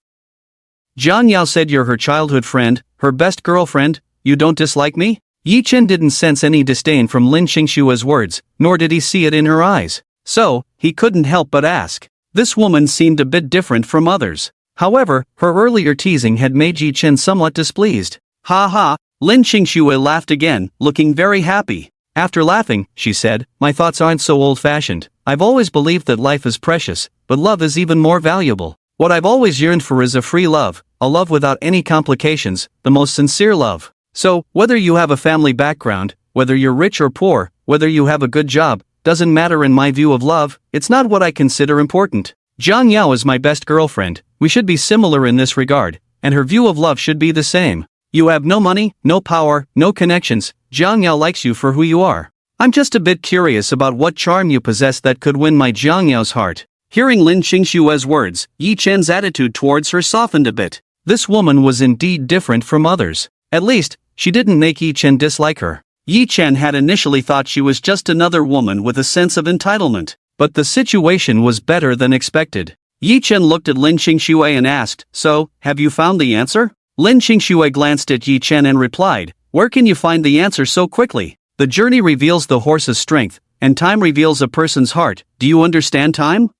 Jiang Yao said you're her childhood friend, her best girlfriend. You don't dislike me? Yi Chen didn't sense any disdain from Lin Qingshue's words, nor did he see it in her eyes. So, he couldn't help but ask. This woman seemed a bit different from others. However, her earlier teasing had made Yi Chen somewhat displeased. Ha ha, Lin Qingxue laughed again, looking very happy. After laughing, she said, "My thoughts aren't so old-fashioned. I've always believed that life is precious, but love is even more valuable. What I've always yearned for is a free love, a love without any complications, the most sincere love. So, whether you have a family background, whether you're rich or poor, whether you have a good job, doesn't matter in my view of love. It's not what I consider important. Jiang Yao is my best girlfriend, we should be similar in this regard, and her view of love should be the same. You have no money, no power, no connections, Jiang Yao likes you for who you are. I'm just a bit curious about what charm you possess that could win my Jiang Yao's heart." Hearing Lin Qingshue's words, Yi Chen's attitude towards her softened a bit. This woman was indeed different from others. At least, she didn't make Yi Chen dislike her. Yi Chen had initially thought she was just another woman with a sense of entitlement. But the situation was better than expected. Yi Chen looked at Lin Qingxue and asked, "So, have you found the answer?" Lin Qingxue glanced at Yi Chen and replied, "Where can you find the answer so quickly? The journey reveals the horse's strength, and time reveals a person's heart. Do you understand time?"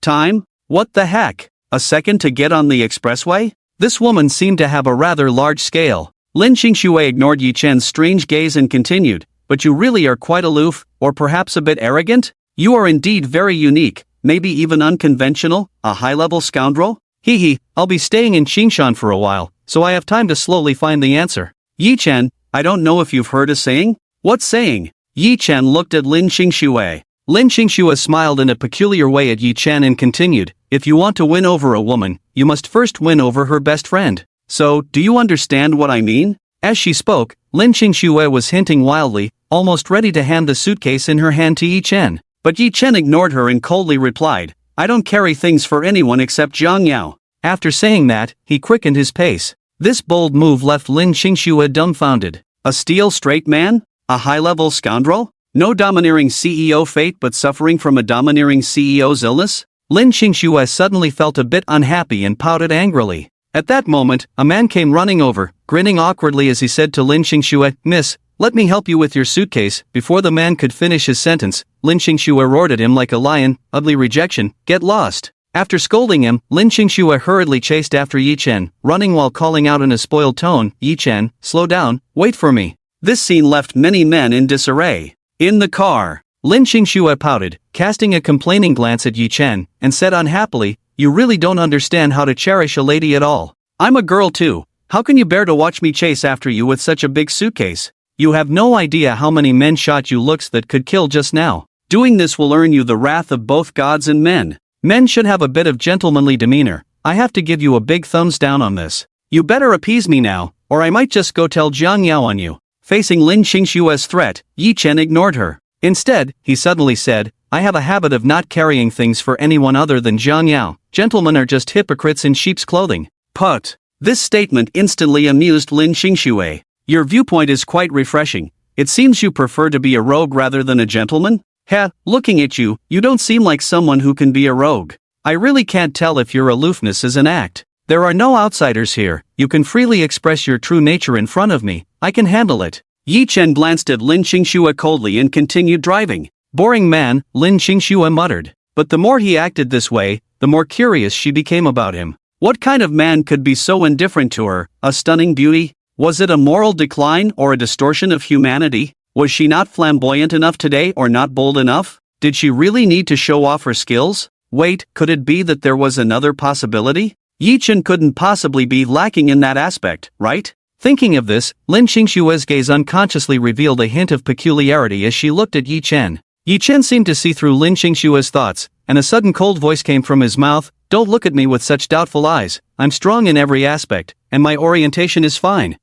Time? What the heck? A second to get on the expressway? This woman seemed to have a rather large scale. Lin Qingxue ignored Yi Chen's strange gaze and continued, "But you really are quite aloof, or perhaps a bit arrogant? You are indeed very unique, maybe even unconventional, a high-level scoundrel?" Hee, I'll be staying in Qingshan for a while, so I have time to slowly find the answer. Yi Chen, I don't know if you've heard a saying? What saying? Yi Chen looked at Lin Qingxue. Lin Qingxue smiled in a peculiar way at Yi Chen and continued, "If you want to win over a woman, you must first win over her best friend. So, do you understand what I mean?" As she spoke, Lin Qingxue was hinting wildly, almost ready to hand the suitcase in her hand to Yi Chen. But Yi Chen ignored her and coldly replied, "I don't carry things for anyone except Jiang Yao." After saying that, he quickened his pace. This bold move left Lin Qingxue dumbfounded. A steel straight man? A high-level scoundrel? No domineering CEO fate but suffering from a domineering CEO's illness? Lin Qingxue suddenly felt a bit unhappy and pouted angrily. At that moment, a man came running over, grinning awkwardly as he said to Lin Qingxue, "Miss, let me help you with your suitcase." Before the man could finish his sentence, Lin Qingxue roared at him like a lion, "Ugly rejection, get lost." After scolding him, Lin Qingxue hurriedly chased after Yi Chen, running while calling out in a spoiled tone, "Yi Chen, slow down, wait for me." This scene left many men in disarray. In the car, Lin Qingxue pouted, casting a complaining glance at Yi Chen, and said unhappily, "You really don't understand how to cherish a lady at all. I'm a girl too. How can you bear to watch me chase after you with such a big suitcase? You have no idea how many men shot you looks that could kill just now. Doing this will earn you the wrath of both gods and men. Men should have a bit of gentlemanly demeanor. I have to give you a big thumbs down on this. You better appease me now, or I might just go tell Jiang Yao on you." Facing Lin Qingshue's threat, Yi Chen ignored her. Instead, he suddenly said, "I have a habit of not carrying things for anyone other than Jiang Yao. Gentlemen are just hypocrites in sheep's clothing." Put. This statement instantly amused Lin Qingxue. "Your viewpoint is quite refreshing. It seems you prefer to be a rogue rather than a gentleman? Heh, looking at you, you don't seem like someone who can be a rogue. I really can't tell if your aloofness is an act. There are no outsiders here, you can freely express your true nature in front of me, I can handle it." Yi Chen glanced at Lin Qingxue coldly and continued driving. "Boring man," Lin Qingxue muttered. But the more he acted this way, the more curious she became about him. What kind of man could be so indifferent to her, a stunning beauty? Was it a moral decline or a distortion of humanity? Was she not flamboyant enough today or not bold enough? Did she really need to show off her skills? Wait, could it be that there was another possibility? Yi Chen couldn't possibly be lacking in that aspect, right? Thinking of this, Lin Qingshue's gaze unconsciously revealed a hint of peculiarity as she looked at Yi Chen. Yi Chen seemed to see through Lin Qingshue's thoughts, and a sudden cold voice came from his mouth, "Don't look at me with such doubtful eyes, I'm strong in every aspect, and my orientation is fine."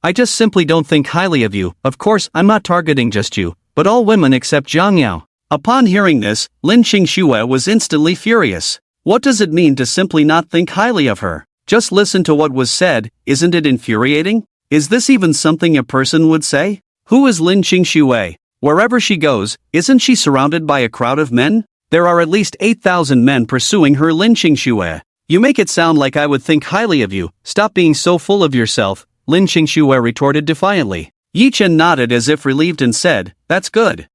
I just simply don't think highly of you. Of course, I'm not targeting just you, but all women except Zhang Yao." Upon hearing this, Lin Qingxue was instantly furious. What does it mean to simply not think highly of her? Just listen to what was said, isn't it infuriating? Is this even something a person would say? Who is Lin Qingxue? Wherever she goes, isn't she surrounded by a crowd of men? There are at least 8,000 men pursuing her. Lin Qingxue. You make it sound like I would think highly of you. Stop being so full of yourself, Lin Qingxue retorted defiantly. Yi Chen nodded as if relieved and said, "That's good."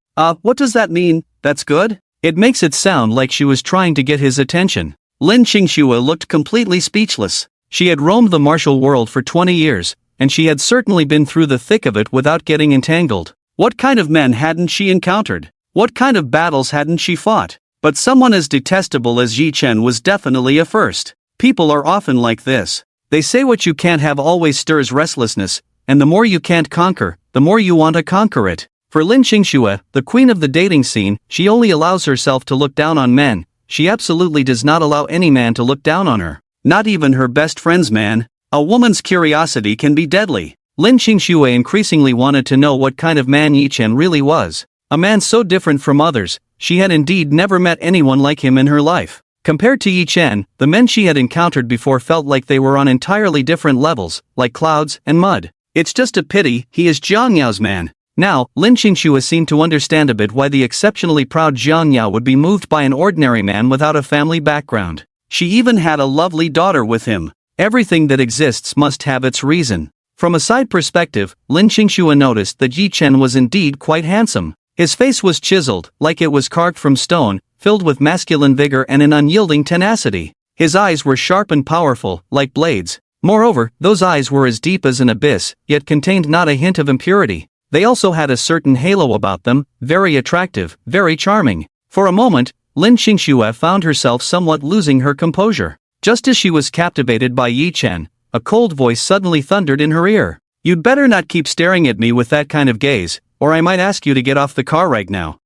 What does that mean, that's good? It makes it sound like she was trying to get his attention. Lin Qingxue looked completely speechless. She had roamed the martial world for 20 years, and she had certainly been through the thick of it without getting entangled. What kind of men hadn't she encountered? What kind of battles hadn't she fought? But someone as detestable as Yi Chen was definitely a first. People are often like this. They say what you can't have always stirs restlessness, and the more you can't conquer, the more you want to conquer it. For Lin Qingxue, the queen of the dating scene, she only allows herself to look down on men. She absolutely does not allow any man to look down on her. Not even her best friend's man. A woman's curiosity can be deadly. Lin Qingxue increasingly wanted to know what kind of man Yi Chen really was. A man so different from others, she had indeed never met anyone like him in her life. Compared to Yi Chen, the men she had encountered before felt like they were on entirely different levels, like clouds and mud. It's just a pity he is Zhang Yao's man. Now, Lin Qingxue seemed to understand a bit why the exceptionally proud Zhang Yao would be moved by an ordinary man without a family background. She even had a lovely daughter with him. Everything that exists must have its reason. From a side perspective, Lin Qingxue noticed that Yi Chen was indeed quite handsome. His face was chiseled, like it was carved from stone, filled with masculine vigor and an unyielding tenacity. His eyes were sharp and powerful, like blades. Moreover, those eyes were as deep as an abyss, yet contained not a hint of impurity. They also had a certain halo about them, very attractive, very charming. For a moment, Lin Qingxue found herself somewhat losing her composure. Just as she was captivated by Yi Chen, a cold voice suddenly thundered in her ear. "You'd better not keep staring at me with that kind of gaze, or I might ask you to get off the car right now."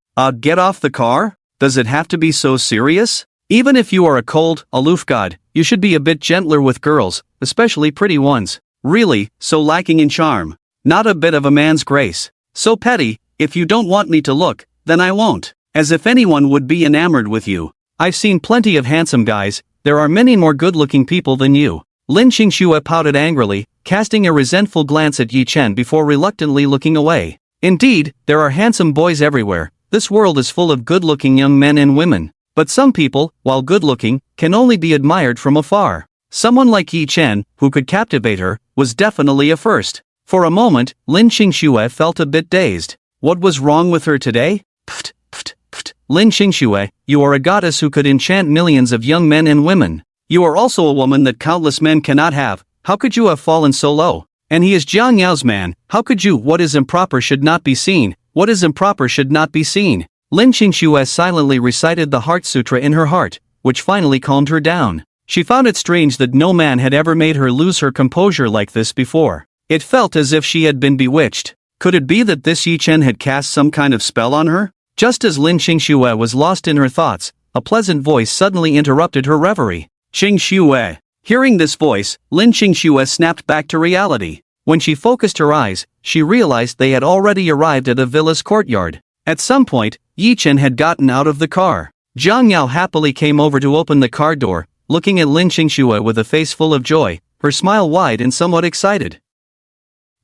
Get off the car? Does it have to be so serious? Even if you are a cold, aloof god, you should be a bit gentler with girls, especially pretty ones. Really, so lacking in charm. Not a bit of a man's grace. So petty. If you don't want me to look, then I won't. As if anyone would be enamored with you. I've seen plenty of handsome guys, there are many more good-looking people than you. Lin Qingxue pouted angrily, casting a resentful glance at Yi Chen before reluctantly looking away. Indeed, there are handsome boys everywhere. This world is full of good-looking young men and women. But some people, while good-looking, can only be admired from afar. Someone like Yi Chen, who could captivate her, was definitely a first. For a moment, Lin Qingxue felt a bit dazed. What was wrong with her today? Pft, pft, pft. Lin Qingxue, you are a goddess who could enchant millions of young men and women. You are also a woman that countless men cannot have. How could you have fallen so low? And he is Zhang Yao's man. How could you? What is improper should not be seen. What is improper should not be seen. Lin Qingxue silently recited the Heart Sutra in her heart, which finally calmed her down. She found it strange that no man had ever made her lose her composure like this before. It felt as if she had been bewitched. Could it be that this Yi Chen had cast some kind of spell on her? Just as Lin Qingxue was lost in her thoughts, a pleasant voice suddenly interrupted her reverie. Qingxue. Hearing this voice, Lin Qingxue snapped back to reality. When she focused her eyes, she realized they had already arrived at a villa's courtyard. At some point, Yi Chen had gotten out of the car. Zhang Yao happily came over to open the car door, looking at Lin Qingxue with a face full of joy, her smile wide and somewhat excited.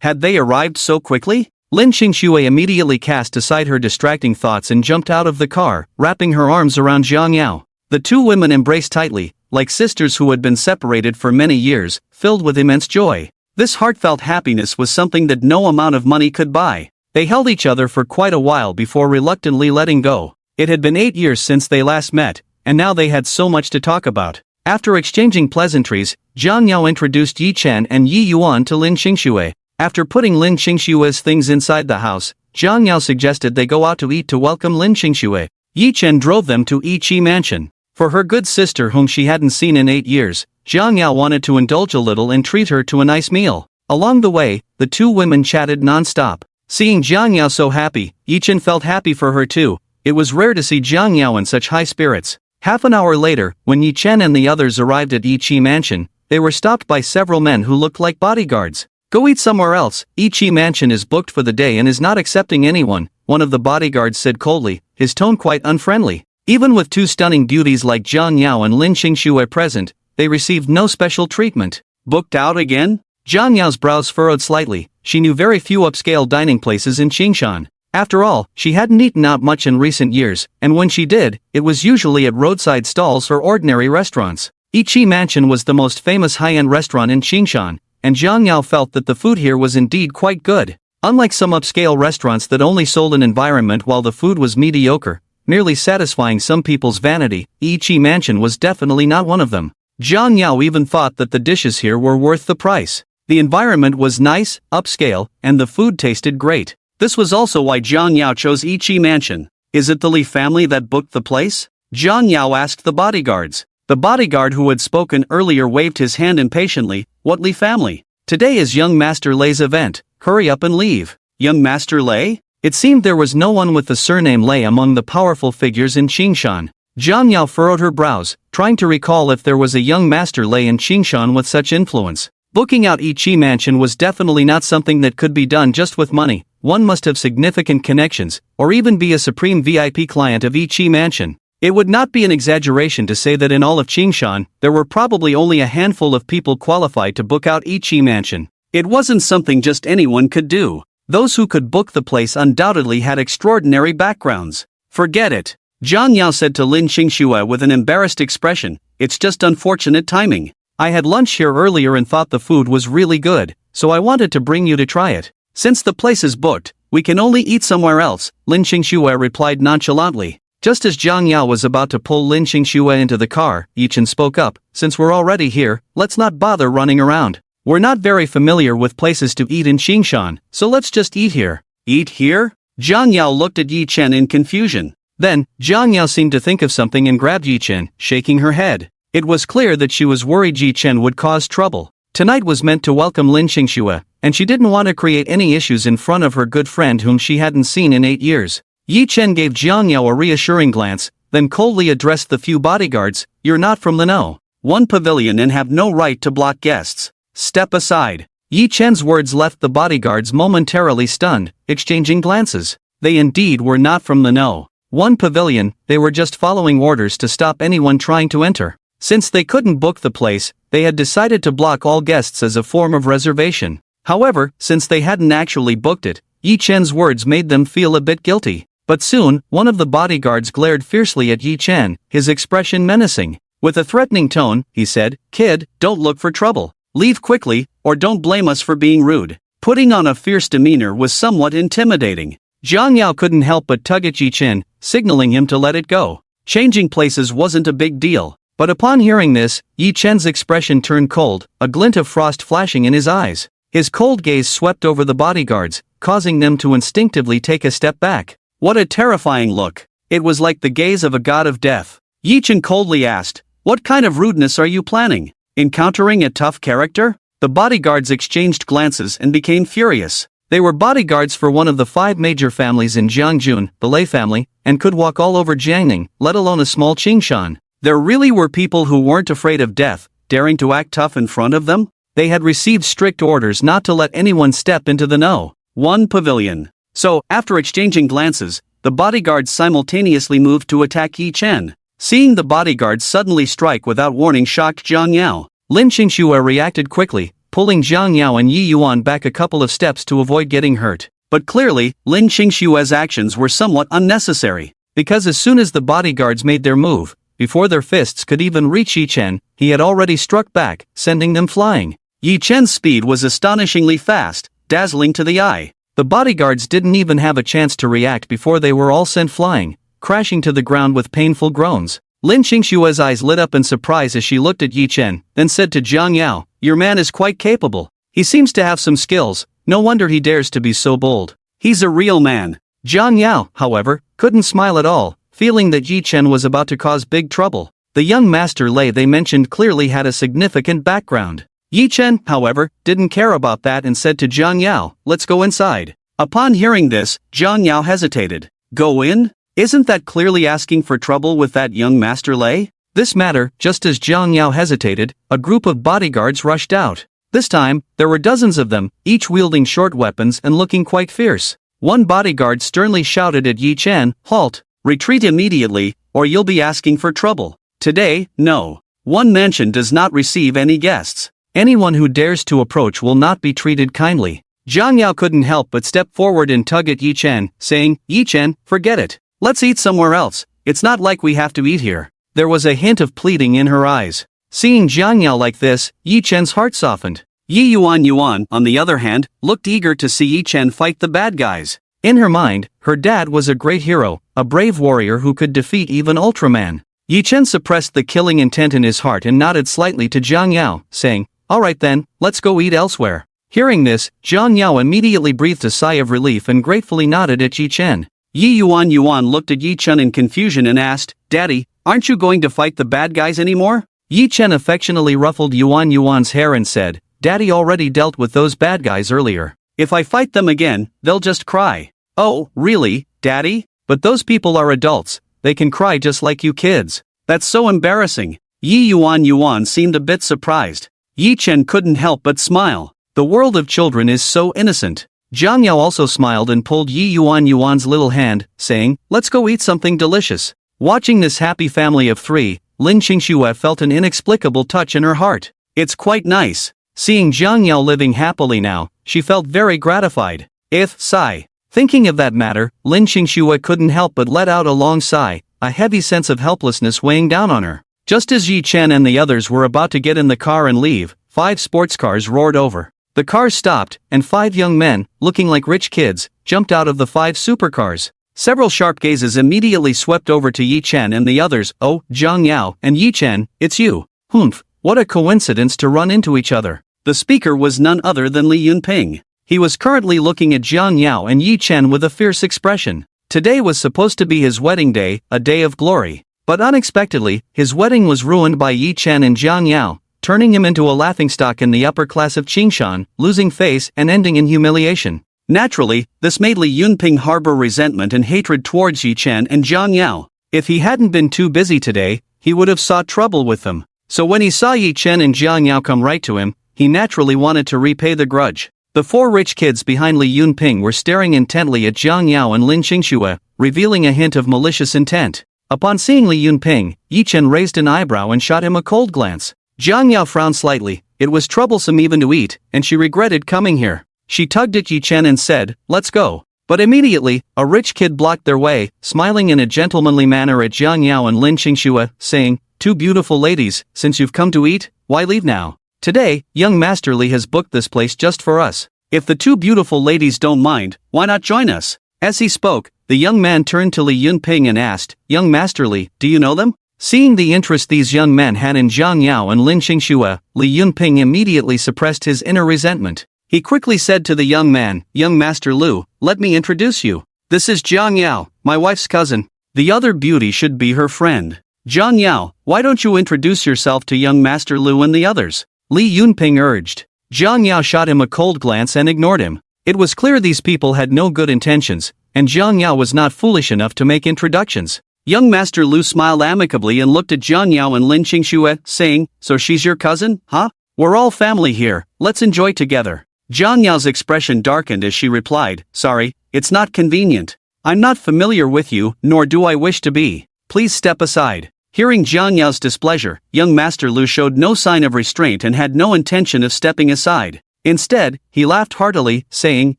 Had they arrived so quickly? Lin Qingxue immediately cast aside her distracting thoughts and jumped out of the car, wrapping her arms around Zhang Yao. The two women embraced tightly, like sisters who had been separated for many years, filled with immense joy. This heartfelt happiness was something that no amount of money could buy. They held each other for quite a while before reluctantly letting go. It had been 8 years since they last met, and now they had so much to talk about. After exchanging pleasantries, Zhang Yao introduced Yi Chen and Yi Yuan to Lin Qingxue. After putting Lin Qingxue's things inside the house, Zhang Yao suggested they go out to eat to welcome Lin Qingxue. Yi Chen drove them to Yiqi Mansion. For her good sister whom she hadn't seen in 8 years, Zhang Yao wanted to indulge a little and treat her to a nice meal. Along the way, the two women chatted non-stop. Seeing Zhang Yao so happy, Yi Chen felt happy for her too. It was rare to see Zhang Yao in such high spirits. Half an hour later, when Yi Chen and the others arrived at Yiqi Mansion, they were stopped by several men who looked like bodyguards. Go eat somewhere else, Ichi Mansion is booked for the day and is not accepting anyone, one of the bodyguards said coldly, his tone quite unfriendly. Even with two stunning beauties like Zhang Yao and Lin Qingxue present, they received no special treatment. Booked out again? Zhang Yao's brows furrowed slightly. She knew very few upscale dining places in Qingshan. After all, she hadn't eaten out much in recent years, and when she did, it was usually at roadside stalls or ordinary restaurants. Ichi Mansion was the most famous high-end restaurant in Qingshan, and Zhang Yao felt that the food here was indeed quite good. Unlike some upscale restaurants that only sold an environment while the food was mediocre, merely satisfying some people's vanity, Ichi Mansion was definitely not one of them. Zhang Yao even thought that the dishes here were worth the price. The environment was nice, upscale, and the food tasted great. This was also why Zhang Yao chose Ichi Mansion. Is it the Li family that booked the place? Zhang Yao asked the bodyguards. The bodyguard who had spoken earlier waved his hand impatiently. What Li family? Today is young Master Lei's event, hurry up and leave. Young Master Lei? It seemed there was no one with the surname Lei among the powerful figures in Qingshan. Zhang Yao furrowed her brows, trying to recall if there was a young Master Lei in Qingshan with such influence. Booking out Ichi Mansion was definitely not something that could be done just with money. One must have significant connections, or even be a supreme VIP client of Ichi Mansion. It would not be an exaggeration to say that in all of Qingshan, there were probably only a handful of people qualified to book out Ichi Mansion. It wasn't something just anyone could do. Those who could book the place undoubtedly had extraordinary backgrounds. Forget it. Zhang Yao said to Lin Qingxue with an embarrassed expression, it's just unfortunate timing. I had lunch here earlier and thought the food was really good, so I wanted to bring you to try it. Since the place is booked, we can only eat somewhere else, Lin Qingxue replied nonchalantly. Just as Zhang Yao was about to pull Lin Qingxue into the car, Yichen spoke up, since we're already here, let's not bother running around. We're not very familiar with places to eat in Qingshan, so let's just eat here. Eat here? Zhang Yao looked at Yichen in confusion. Then, Zhang Yao seemed to think of something and grabbed Yichen, shaking her head. It was clear that she was worried Yichen would cause trouble. Tonight was meant to welcome Lin Qingxue, and she didn't want to create any issues in front of her good friend whom she hadn't seen in 8 years. Yichen gave Zhang Yao a reassuring glance, then coldly addressed the few bodyguards, you're not from Lino. One pavilion and have no right to block guests. Step aside. Yichen's words left the bodyguards momentarily stunned, exchanging glances. They indeed were not from Lino. One pavilion, they were just following orders to stop anyone trying to enter. Since they couldn't book the place, they had decided to block all guests as a form of reservation. However, since they hadn't actually booked it, Yichen's words made them feel a bit guilty. But soon, one of the bodyguards glared fiercely at Yichen, his expression menacing. With a threatening tone, he said, Kid, don't look for trouble. Leave quickly, or don't blame us for being rude. Putting on a fierce demeanor was somewhat intimidating. Zhang Yao couldn't help but tug at Yichen, signaling him to let it go. Changing places wasn't a big deal. But upon hearing this, Yichen's expression turned cold, a glint of frost flashing in his eyes. His cold gaze swept over the bodyguards, causing them to instinctively take a step back. What a terrifying look. It was like the gaze of a god of death. Yichen coldly asked, what kind of rudeness are you planning? Encountering a tough character? The bodyguards exchanged glances and became furious. They were bodyguards for one of the 5 major families in Jiangjun, the Lei family, and could walk all over Jiangning, let alone a small Qingshan. There really were people who weren't afraid of death, daring to act tough in front of them? They had received strict orders not to let anyone step into the know. One pavilion. So, after exchanging glances, the bodyguards simultaneously moved to attack Yichen. Seeing the bodyguards suddenly strike without warning shocked Zhang Yao. Lin Qingxue reacted quickly, pulling Zhang Yao and Yi Yuan back a couple of steps to avoid getting hurt. But clearly, Lin Qingxue's actions were somewhat unnecessary. Because as soon as the bodyguards made their move, before their fists could even reach Yichen, he had already struck back, sending them flying. Yichen's speed was astonishingly fast, dazzling to the eye. The bodyguards didn't even have a chance to react before they were all sent flying, crashing to the ground with painful groans. Lin Qingxue's eyes lit up in surprise as she looked at Yichen, then said to Zhang Yao, your man is quite capable. He seems to have some skills, no wonder he dares to be so bold. He's a real man. Zhang Yao, however, couldn't smile at all, feeling that Yichen was about to cause big trouble. The young Master Lei they mentioned clearly had a significant background. Yichen, however, didn't care about that and said to Zhang Yao, let's go inside. Upon hearing this, Zhang Yao hesitated. Go in? Isn't that clearly asking for trouble with that young Master Lei? This matter, just as Zhang Yao hesitated, a group of bodyguards rushed out. This time, there were dozens of them, each wielding short weapons and looking quite fierce. One bodyguard sternly shouted at Yi Chen, "Halt! Retreat immediately, or you'll be asking for trouble. Today, no. One mansion does not receive any guests. Anyone who dares to approach will not be treated kindly." Zhang Yao couldn't help but step forward and tug at Yi Chen, saying, "Yi Chen, forget it. Let's eat somewhere else. It's not like we have to eat here." There was a hint of pleading in her eyes. Seeing Zhang Yao like this, Yi Chen's heart softened. Yi Yuan, on the other hand, looked eager to see Yi Chen fight the bad guys. In her mind, her dad was a great hero, a brave warrior who could defeat even Ultraman. Yi Chen suppressed the killing intent in his heart and nodded slightly to Zhang Yao, saying, "All right then, let's go eat elsewhere." Hearing this, Zhang Yao immediately breathed a sigh of relief and gratefully nodded at Yi Chen. Yi Yuan looked at Yi Chen in confusion and asked, "Daddy, aren't you going to fight the bad guys anymore?" Yi Chen affectionately ruffled Yuan's hair and said, "Daddy already dealt with those bad guys earlier. If I fight them again, they'll just cry." "Oh, really, Daddy? But those people are adults, they can cry just like you kids. That's so embarrassing." Yi Yuan seemed a bit surprised. Yi Chen couldn't help but smile. The world of children is so innocent. Zhang Yao also smiled and pulled Yi Yuan's little hand, saying, "Let's go eat something delicious." Watching this happy family of three, Lin Qingxue felt an inexplicable touch in her heart. It's quite nice. Seeing Zhang Yao living happily now, she felt very gratified. Sigh. Thinking of that matter, Lin Qingxue couldn't help but let out a long sigh, a heavy sense of helplessness weighing down on her. Just as Yi Chen and the others were about to get in the car and leave, 5 sports cars roared over. The cars stopped, and 5 young men, looking like rich kids, jumped out of the 5 supercars. Several sharp gazes immediately swept over to Yi Chen and the others. "Oh, Zhang Yao and Yi Chen, it's you. Humph, what a coincidence to run into each other." The speaker was none other than Li Yunping. He was currently looking at Zhang Yao and Yi Chen with a fierce expression. Today was supposed to be his wedding day, a day of glory. But unexpectedly, his wedding was ruined by Yi Chen and Zhang Yao, turning him into a laughingstock in the upper class of Qingshan, losing face and ending in humiliation. Naturally, this made Li Yunping harbor resentment and hatred towards Yi Chen and Zhang Yao. If he hadn't been too busy today, he would have sought trouble with them. So when he saw Yi Chen and Zhang Yao come right to him, he naturally wanted to repay the grudge. The 4 rich kids behind Li Yunping were staring intently at Zhang Yao and Lin Qingxue, revealing a hint of malicious intent. Upon seeing Li Yunping, Yi Chen raised an eyebrow and shot him a cold glance. Zhang Yao frowned slightly. It was troublesome even to eat, and she regretted coming here. She tugged at Yi Chen and said, "Let's go." But immediately, a rich kid blocked their way, smiling in a gentlemanly manner at Zhang Yao and Lin Qingxue, saying, "Two beautiful ladies, since you've come to eat, why leave now? Today, young Master Li has booked this place just for us. If the 2 beautiful ladies don't mind, why not join us?" As he spoke, the young man turned to Li Yunping and asked, "Young Master Li, do you know them?" Seeing the interest these young men had in Zhang Yao and Lin Qingxue, Li Yunping immediately suppressed his inner resentment. He quickly said to the young man, "Young Master Lu, let me introduce you. This is Zhang Yao, my wife's cousin. The other beauty should be her friend. Zhang Yao, why don't you introduce yourself to young Master Lu and the others?" Li Yunping urged. Zhang Yao shot him a cold glance and ignored him. It was clear these people had no good intentions, and Zhang Yao was not foolish enough to make introductions. Young Master Lu smiled amicably and looked at Zhang Yao and Lin Qingxue, saying, "So she's your cousin, huh? We're all family here, let's enjoy together." Zhang Yao's expression darkened as she replied, "Sorry, it's not convenient. I'm not familiar with you, nor do I wish to be. Please step aside." Hearing Zhang Yao's displeasure, young Master Lu showed no sign of restraint and had no intention of stepping aside. Instead, he laughed heartily, saying,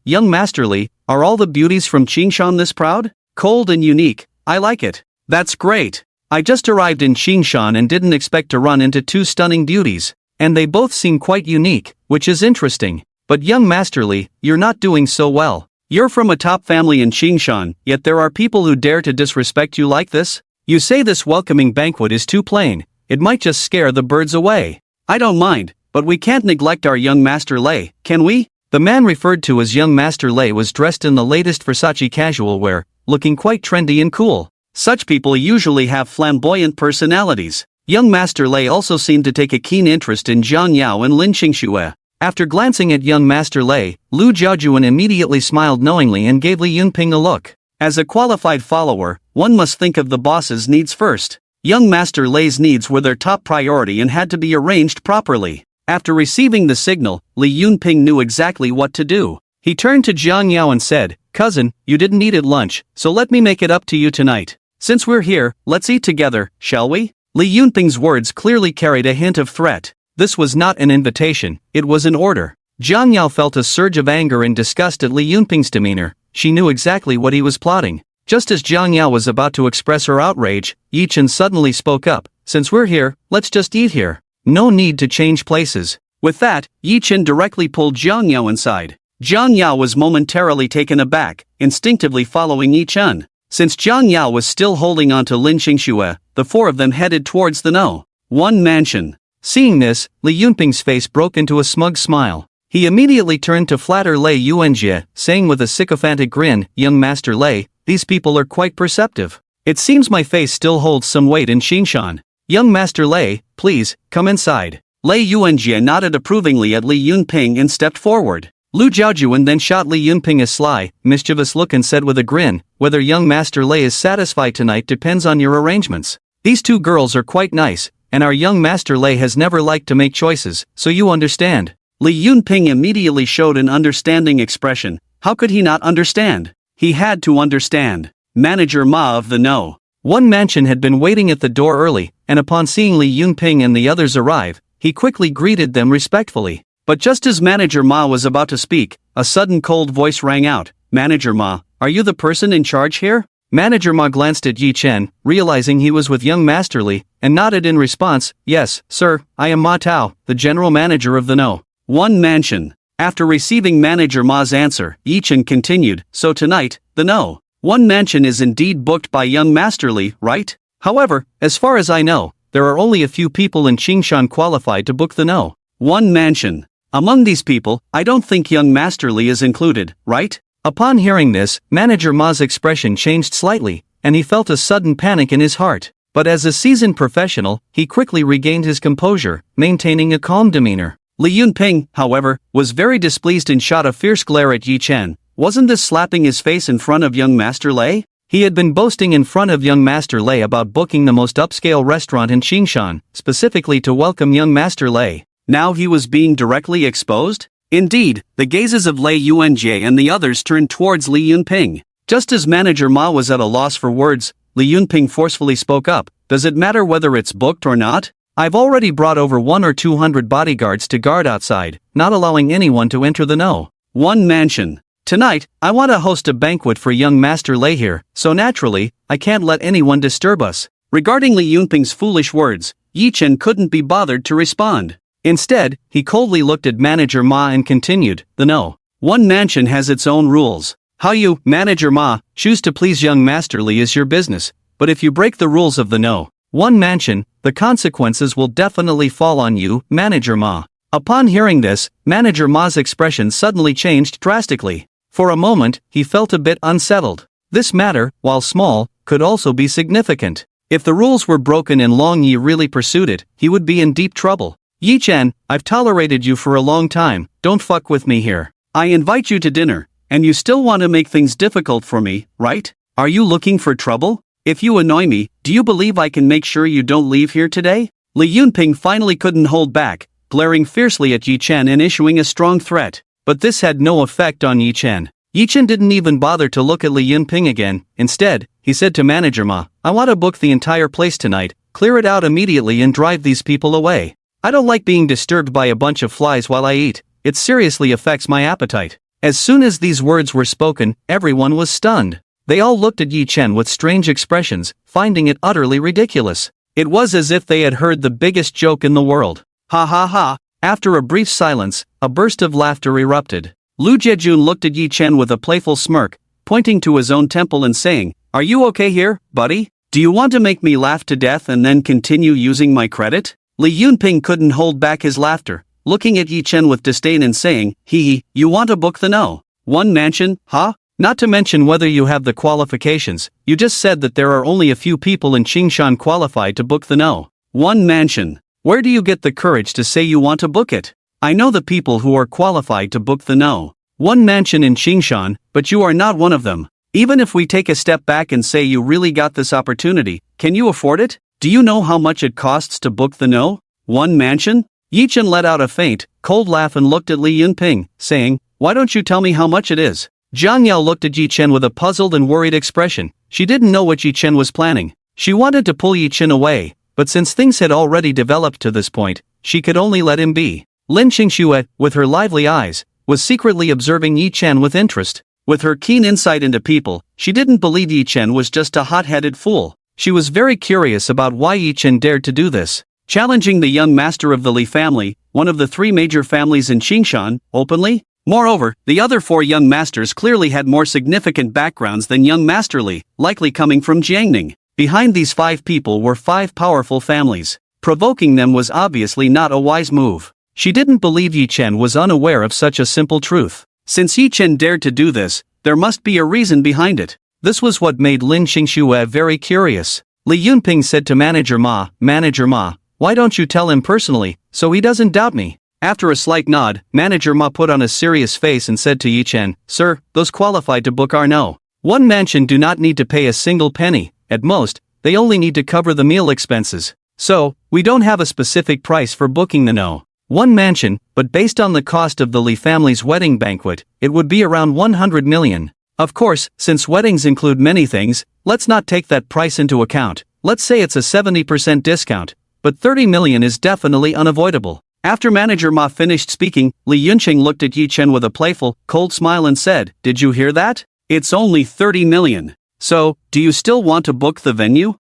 "Young Master Li, are all the beauties from Qingshan this proud? Cold and unique, I like it." "That's great. I just arrived in Qingshan and didn't expect to run into 2 stunning beauties. And they both seem quite unique, which is interesting. But young Master Li, you're not doing so well. You're from a top family in Qingshan, yet there are people who dare to disrespect you like this? You say this welcoming banquet is too plain, it might just scare the birds away. I don't mind, but we can't neglect our young Master Lei, can we?" The man referred to as young Master Lei was dressed in the latest Versace casual wear, looking quite trendy and cool. Such people usually have flamboyant personalities. Young Master Lei also seemed to take a keen interest in Zhang Yao and Lin Qingxue. After glancing at young Master Lei, Lu Jiaojuan immediately smiled knowingly and gave Li Yunping a look. As a qualified follower, one must think of the boss's needs first. Young Master Lei's needs were their top priority and had to be arranged properly. After receiving the signal, Li Yunping knew exactly what to do. He turned to Jiang Yao and said, "Cousin, you didn't eat at lunch, so let me make it up to you tonight. Since we're here, let's eat together, shall we?" Li Yunping's words clearly carried a hint of threat. This was not an invitation, it was an order. Jiang Yao felt a surge of anger and disgust at Li Yunping's demeanor. She knew exactly what he was plotting. Just as Jiang Yao was about to express her outrage, Yi Chen suddenly spoke up, "Since we're here, let's just eat here. No need to change places." With that, Yi Chen directly pulled Jiang Yao inside. Jiang Yao was momentarily taken aback, instinctively following Yi Chen. Since Jiang Yao was still holding on to Lin Xingxue, the four of them headed towards the No. 1 mansion. Seeing this, Li Yunping's face broke into a smug smile. He immediately turned to flatter Lei Yuanjie, saying with a sycophantic grin, "Young Master Lei, these people are quite perceptive. It seems my face still holds some weight in Xingshan. Young Master Lei, please, come inside." Lei Yuanjie nodded approvingly at Li Yunping and stepped forward. Lu Zhaojuan then shot Li Yunping a sly, mischievous look and said with a grin, "Whether young Master Lei is satisfied tonight depends on your arrangements. These two girls are quite nice, and our young Master Lei has never liked to make choices, so you understand." Li Yunping immediately showed an understanding expression. How could he not understand? He had to understand. Manager Ma of the No. 1 mansion had been waiting at the door early, and upon seeing Li Yunping and the others arrive, he quickly greeted them respectfully. But just as Manager Ma was about to speak, a sudden cold voice rang out, "Manager Ma, are you the person in charge here?" Manager Ma glanced at Yi Chen, realizing he was with young Master Li, and nodded in response, "Yes, sir, I am Ma Tao, the general manager of the No. 1 mansion." After receiving Manager Ma's answer, Yi Chen continued, "So tonight, the No. 1 mansion is indeed booked by young Master Li, right? However, as far as I know, there are only a few people in Qingshan qualified to book the No. 1 mansion. Among these people, I don't think young Master Li is included, right?" Upon hearing this, Manager Ma's expression changed slightly, and he felt a sudden panic in his heart. But as a seasoned professional, he quickly regained his composure, maintaining a calm demeanor. Li Yunping, however, was very displeased and shot a fierce glare at Yi Chen. Wasn't this slapping his face in front of young Master Lei? He had been boasting in front of young Master Lei about booking the most upscale restaurant in Qingshan, specifically to welcome young Master Lei. Now he was being directly exposed? Indeed, the gazes of Lei Yuanjie and the others turned towards Li Yunping. Just as Manager Ma was at a loss for words, Li Yunping forcefully spoke up, "Does it matter whether it's booked or not? I've already brought over 100 or 200 bodyguards to guard outside, not allowing anyone to enter the No. 1 mansion. Tonight, I want to host a banquet for young Master Lei here, so naturally, I can't let anyone disturb us." Regarding Li Yunping's foolish words, Yi Chen couldn't be bothered to respond. Instead, he coldly looked at Manager Ma and continued, "The No. 1 mansion has its own rules. How you, Manager Ma, choose to please young Master Li is your business, but if you break the rules of the No. 1 mansion, the consequences will definitely fall on you, Manager Ma." Upon hearing this, Manager Ma's expression suddenly changed drastically. For a moment, he felt a bit unsettled. This matter, while small, could also be significant. If the rules were broken and Long Yi really pursued it, he would be in deep trouble. "Yi Chen, I've tolerated you for a long time, don't fuck with me here. I invite you to dinner, and you still want to make things difficult for me, right? Are you looking for trouble? If you annoy me, do you believe I can make sure you don't leave here today?" Li Yunping finally couldn't hold back, glaring fiercely at Yi Chen and issuing a strong threat. But this had no effect on Yi Chen. Yi Chen didn't even bother to look at Li Yunping again. Instead, he said to Manager Ma, "I want to book the entire place tonight, clear it out immediately and drive these people away. I don't like being disturbed by a bunch of flies while I eat, it seriously affects my appetite." As soon as these words were spoken, everyone was stunned. They all looked at Yi Chen with strange expressions, finding it utterly ridiculous. It was as if they had heard the biggest joke in the world. Ha ha ha! After a brief silence, a burst of laughter erupted. Lu Jiejun looked at Yi Chen with a playful smirk, pointing to his own temple and saying, "Are you okay here, buddy? Do you want to make me laugh to death and then continue using my credit?" Li Yunping couldn't hold back his laughter, looking at Yi Chen with disdain and saying, "Hee, you want to book the No. 1 mansion, huh? Not to mention whether you have the qualifications, you just said that there are only a few people in Qingshan qualified to book the No. 1 mansion. Where do you get the courage to say you want to book it? I know the people who are qualified to book the No. 1 mansion in Qingshan, but you are not one of them. Even if we take a step back and say you really got this opportunity, can you afford it? Do you know how much it costs to book the No. 1 mansion? Yi Chen let out a faint, cold laugh and looked at Li Yunping, saying, "Why don't you tell me how much it is?" Jiang Yao looked at Yi Chen with a puzzled and worried expression. She didn't know what Yi Chen was planning. She wanted to pull Yi Chen away, but since things had already developed to this point, she could only let him be. Lin Qingxue, with her lively eyes, was secretly observing Yi Chen with interest. With her keen insight into people, she didn't believe Yi Chen was just a hot-headed fool. She was very curious about why Yi Chen dared to do this, challenging the young master of the Li family, one of the three major families in Qingshan, openly. Moreover, the other four young masters clearly had more significant backgrounds than young Master Li, likely coming from Jiangning. Behind these 5 people were 5 powerful families. Provoking them was obviously not a wise move. She didn't believe Yi Chen was unaware of such a simple truth. Since Yi Chen dared to do this, there must be a reason behind it. This was what made Lin Qingxue very curious. Li Yunping said to Manager Ma, "Why don't you tell him personally, so he doesn't doubt me?" After a slight nod, Manager Ma put on a serious face and said to Yi Chen, "Sir, those qualified to book are no. One mansion do not need to pay a single penny, at most, they only need to cover the meal expenses. So, we don't have a specific price for booking the no. One mansion, but based on the cost of the Li family's wedding banquet, it would be around 100 million. Of course, since weddings include many things, let's not take that price into account. Let's say it's a 70% discount, but 30 million is definitely unavoidable." After Manager Ma finished speaking, Li Yunqing looked at Yi Chen with a playful, cold smile and said, "Did you hear that? It's only 30 million. So, do you still want to book the venue?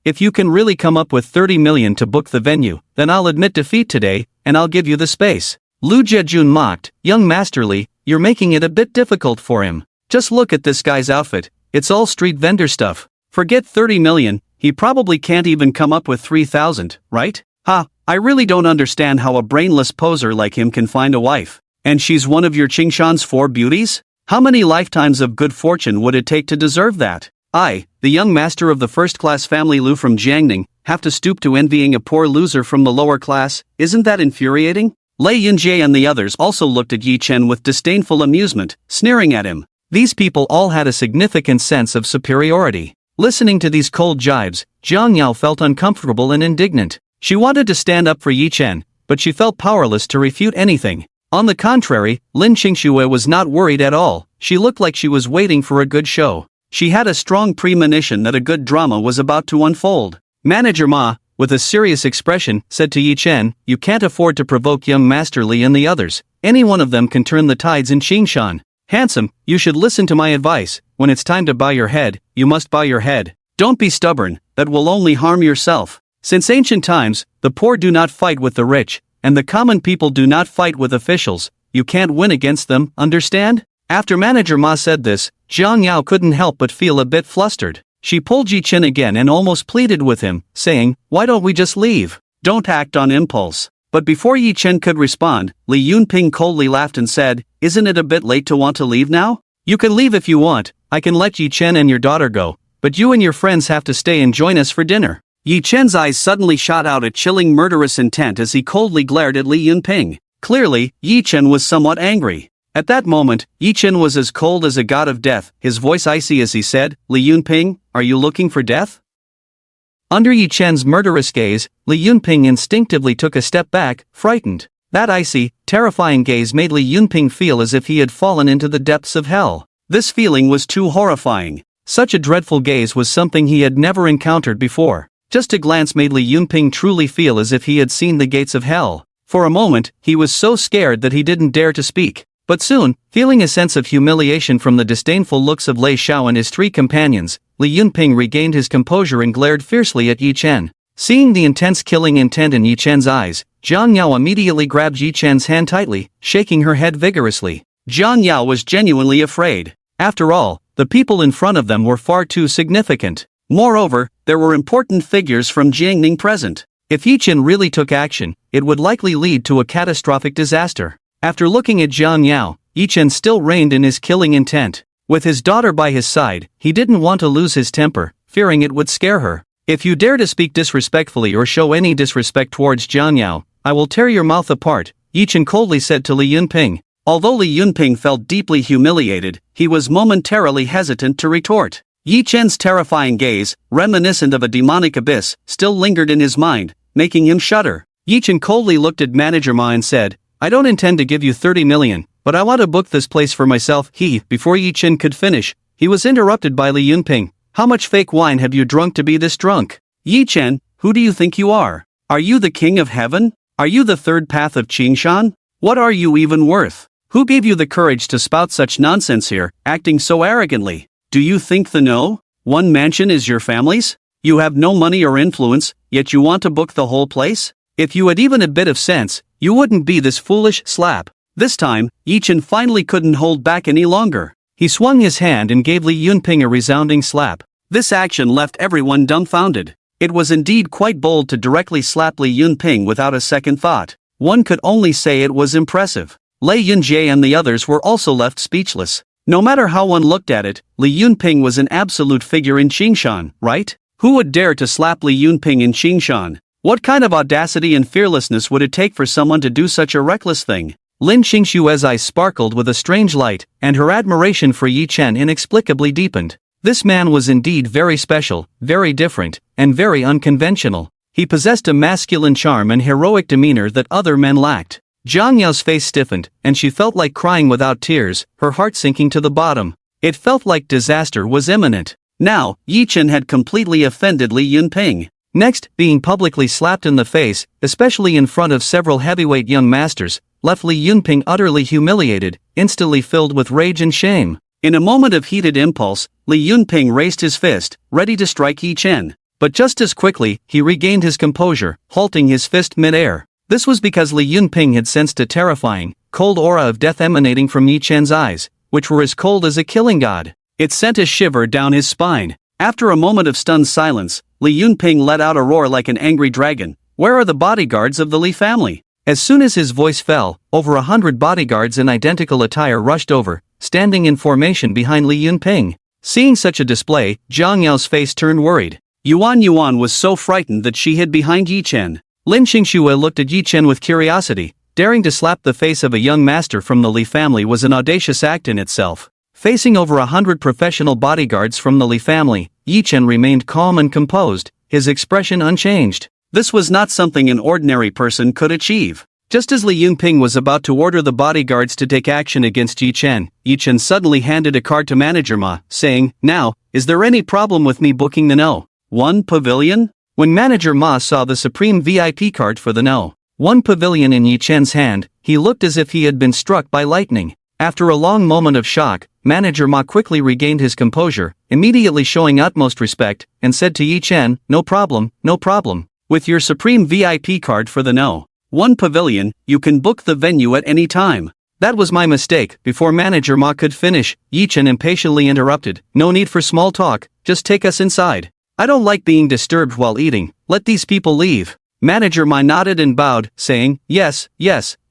If you can really come up with 30 million to book the venue, then I'll admit defeat today, and I'll give you the space." Lu Jiejun mocked, "Young Master Li, you're making it a bit difficult for him. Just look at this guy's outfit, it's all street vendor stuff. Forget 30 million, he probably can't even come up with 3,000, right? I really don't understand how a brainless poser like him can find a wife. And she's one of your Qingshan's 4 beauties? How many lifetimes of good fortune would it take to deserve that? I, the young master of the first-class family Lu from Jiangning, have to stoop to envying a poor loser from the lower class? Isn't that infuriating?" Lei Yunjie and the others also looked at Yi Chen with disdainful amusement, sneering at him. These people all had a significant sense of superiority. Listening to these cold jibes, Jiang Yao felt uncomfortable and indignant. She wanted to stand up for Yi Chen, but she felt powerless to refute anything. On the contrary, Lin Qingxue was not worried at all. She looked like she was waiting for a good show. She had a strong premonition that a good drama was about to unfold. Manager Ma, with a serious expression, said to Yi Chen, "You can't afford to provoke young Master Li and the others. Any one of them can turn the tides in Qingshan. Handsome, you should listen to my advice. When it's time to bow your head, you must bow your head. Don't be stubborn, that will only harm yourself. Since ancient times, the poor do not fight with the rich, and the common people do not fight with officials. You can't win against them, understand?" After Manager Ma said this, Jiang Yao couldn't help but feel a bit flustered. She pulled Yi Chen again and almost pleaded with him, saying, "Why don't we just leave? Don't act on impulse." But before Yi Chen could respond, Li Yunping coldly laughed and said, "Isn't it a bit late to want to leave now? You can leave if you want, I can let Yi Chen and your daughter go, but you and your friends have to stay and join us for dinner." Yi Chen's eyes suddenly shot out a chilling murderous intent as he coldly glared at Li Yunping. Clearly, Yi Chen was somewhat angry. At that moment, Yi Chen was as cold as a god of death, his voice icy as he said, "Li Yunping, are you looking for death?" Under Yi Chen's murderous gaze, Li Yunping instinctively took a step back, frightened. That icy, terrifying gaze made Li Yunping feel as if he had fallen into the depths of hell. This feeling was too horrifying. Such a dreadful gaze was something he had never encountered before. Just a glance made Li Yunping truly feel as if he had seen the gates of hell. For a moment, he was so scared that he didn't dare to speak. But soon, feeling a sense of humiliation from the disdainful looks of Lei Xiao and his 3 companions, Li Yunping regained his composure and glared fiercely at Yi Chen. Seeing the intense killing intent in Yi Chen's eyes, Jiang Yao immediately grabbed Yi Chen's hand tightly, shaking her head vigorously. Jiang Yao was genuinely afraid. After all, the people in front of them were far too significant. Moreover, there were important figures from Jiangning present. If Yi Chen really took action, it would likely lead to a catastrophic disaster. After looking at Jiang Yao, Yi Chen still reigned in his killing intent. With his daughter by his side, he didn't want to lose his temper, fearing it would scare her. "If you dare to speak disrespectfully or show any disrespect towards Jiang Yao, I will tear your mouth apart," Yi Chen coldly said to Li Yunping. Although Li Yunping felt deeply humiliated, he was momentarily hesitant to retort. Yi Chen's terrifying gaze, reminiscent of a demonic abyss, still lingered in his mind, making him shudder. Yi Chen coldly looked at Manager Ma and said, I don't intend to give you 30 million, but I want to book this place for myself. Before Yi Chen could finish, he was interrupted by Li Yunping. How much fake wine have you drunk to be this drunk? Yi Chen, who do you think you are? Are you the king of heaven? Are you the third path of Qingshan? What are you even worth? Who gave you the courage to spout such nonsense here, acting so arrogantly? Do you think the No. 1 mansion is your family's? You have no money or influence, yet you want to book the whole place? If you had even a bit of sense, you wouldn't be this foolish slap. This time, Yi Chen finally couldn't hold back any longer. He swung his hand and gave Li Yunping a resounding slap. This action left everyone dumbfounded. It was indeed quite bold to directly slap Li Yunping without a second thought. One could only say it was impressive. Lei Yunjie and the others were also left speechless. No matter how one looked at it, Li Yunping was an absolute figure in Qingshan, right? Who would dare to slap Li Yunping in Qingshan? What kind of audacity and fearlessness would it take for someone to do such a reckless thing? Lin Qingshue's eyes sparkled with a strange light, and her admiration for Yi Chen inexplicably deepened. This man was indeed very special, very different, and very unconventional. He possessed a masculine charm and heroic demeanor that other men lacked. Zhang Yao's face stiffened, and she felt like crying without tears, her heart sinking to the bottom. It felt like disaster was imminent. Now, Yi Chen had completely offended Li Yunping. Next, being publicly slapped in the face, especially in front of several heavyweight young masters, left Li Yunping utterly humiliated, instantly filled with rage and shame. In a moment of heated impulse, Li Yunping raised his fist, ready to strike Yi Chen. But just as quickly, he regained his composure, halting his fist mid-air. This was because Li Yunping had sensed a terrifying, cold aura of death emanating from Yi Chen's eyes, which were as cold as a killing god. It sent a shiver down his spine. After a moment of stunned silence, Li Yunping let out a roar like an angry dragon. Where are the bodyguards of the Li family? As soon as his voice fell, over 100 bodyguards in identical attire rushed over, standing in formation behind Li Yunping. Seeing such a display, Zhang Yao's face turned worried. Yuan was so frightened that she hid behind Yi Chen. Lin Qingxue looked at Yi Chen with curiosity. Daring to slap the face of a young master from the Li family was an audacious act in itself. Facing over 100 professional bodyguards from the Li family, Yi Chen remained calm and composed, his expression unchanged. This was not something an ordinary person could achieve. Just as Li Yunping was about to order the bodyguards to take action against Yi Chen suddenly handed a card to Manager Ma, saying, Now, is there any problem with me booking the No. 1 pavilion? When Manager Ma saw the supreme VIP card for the No. 1 pavilion in Yi Chen's hand, he looked as if he had been struck by lightning. After a long moment of shock, Manager Ma quickly regained his composure, immediately showing utmost respect, and said to Yi Chen, No problem, no problem. With your supreme VIP card for the No. 1 pavilion, you can book the venue at any time. That was my mistake. Before Manager Ma could finish, Yi Chen impatiently interrupted. No need for small talk, just take us inside. I don't like being disturbed while eating, let these people leave. Manager Ma nodded and bowed, saying, Yes,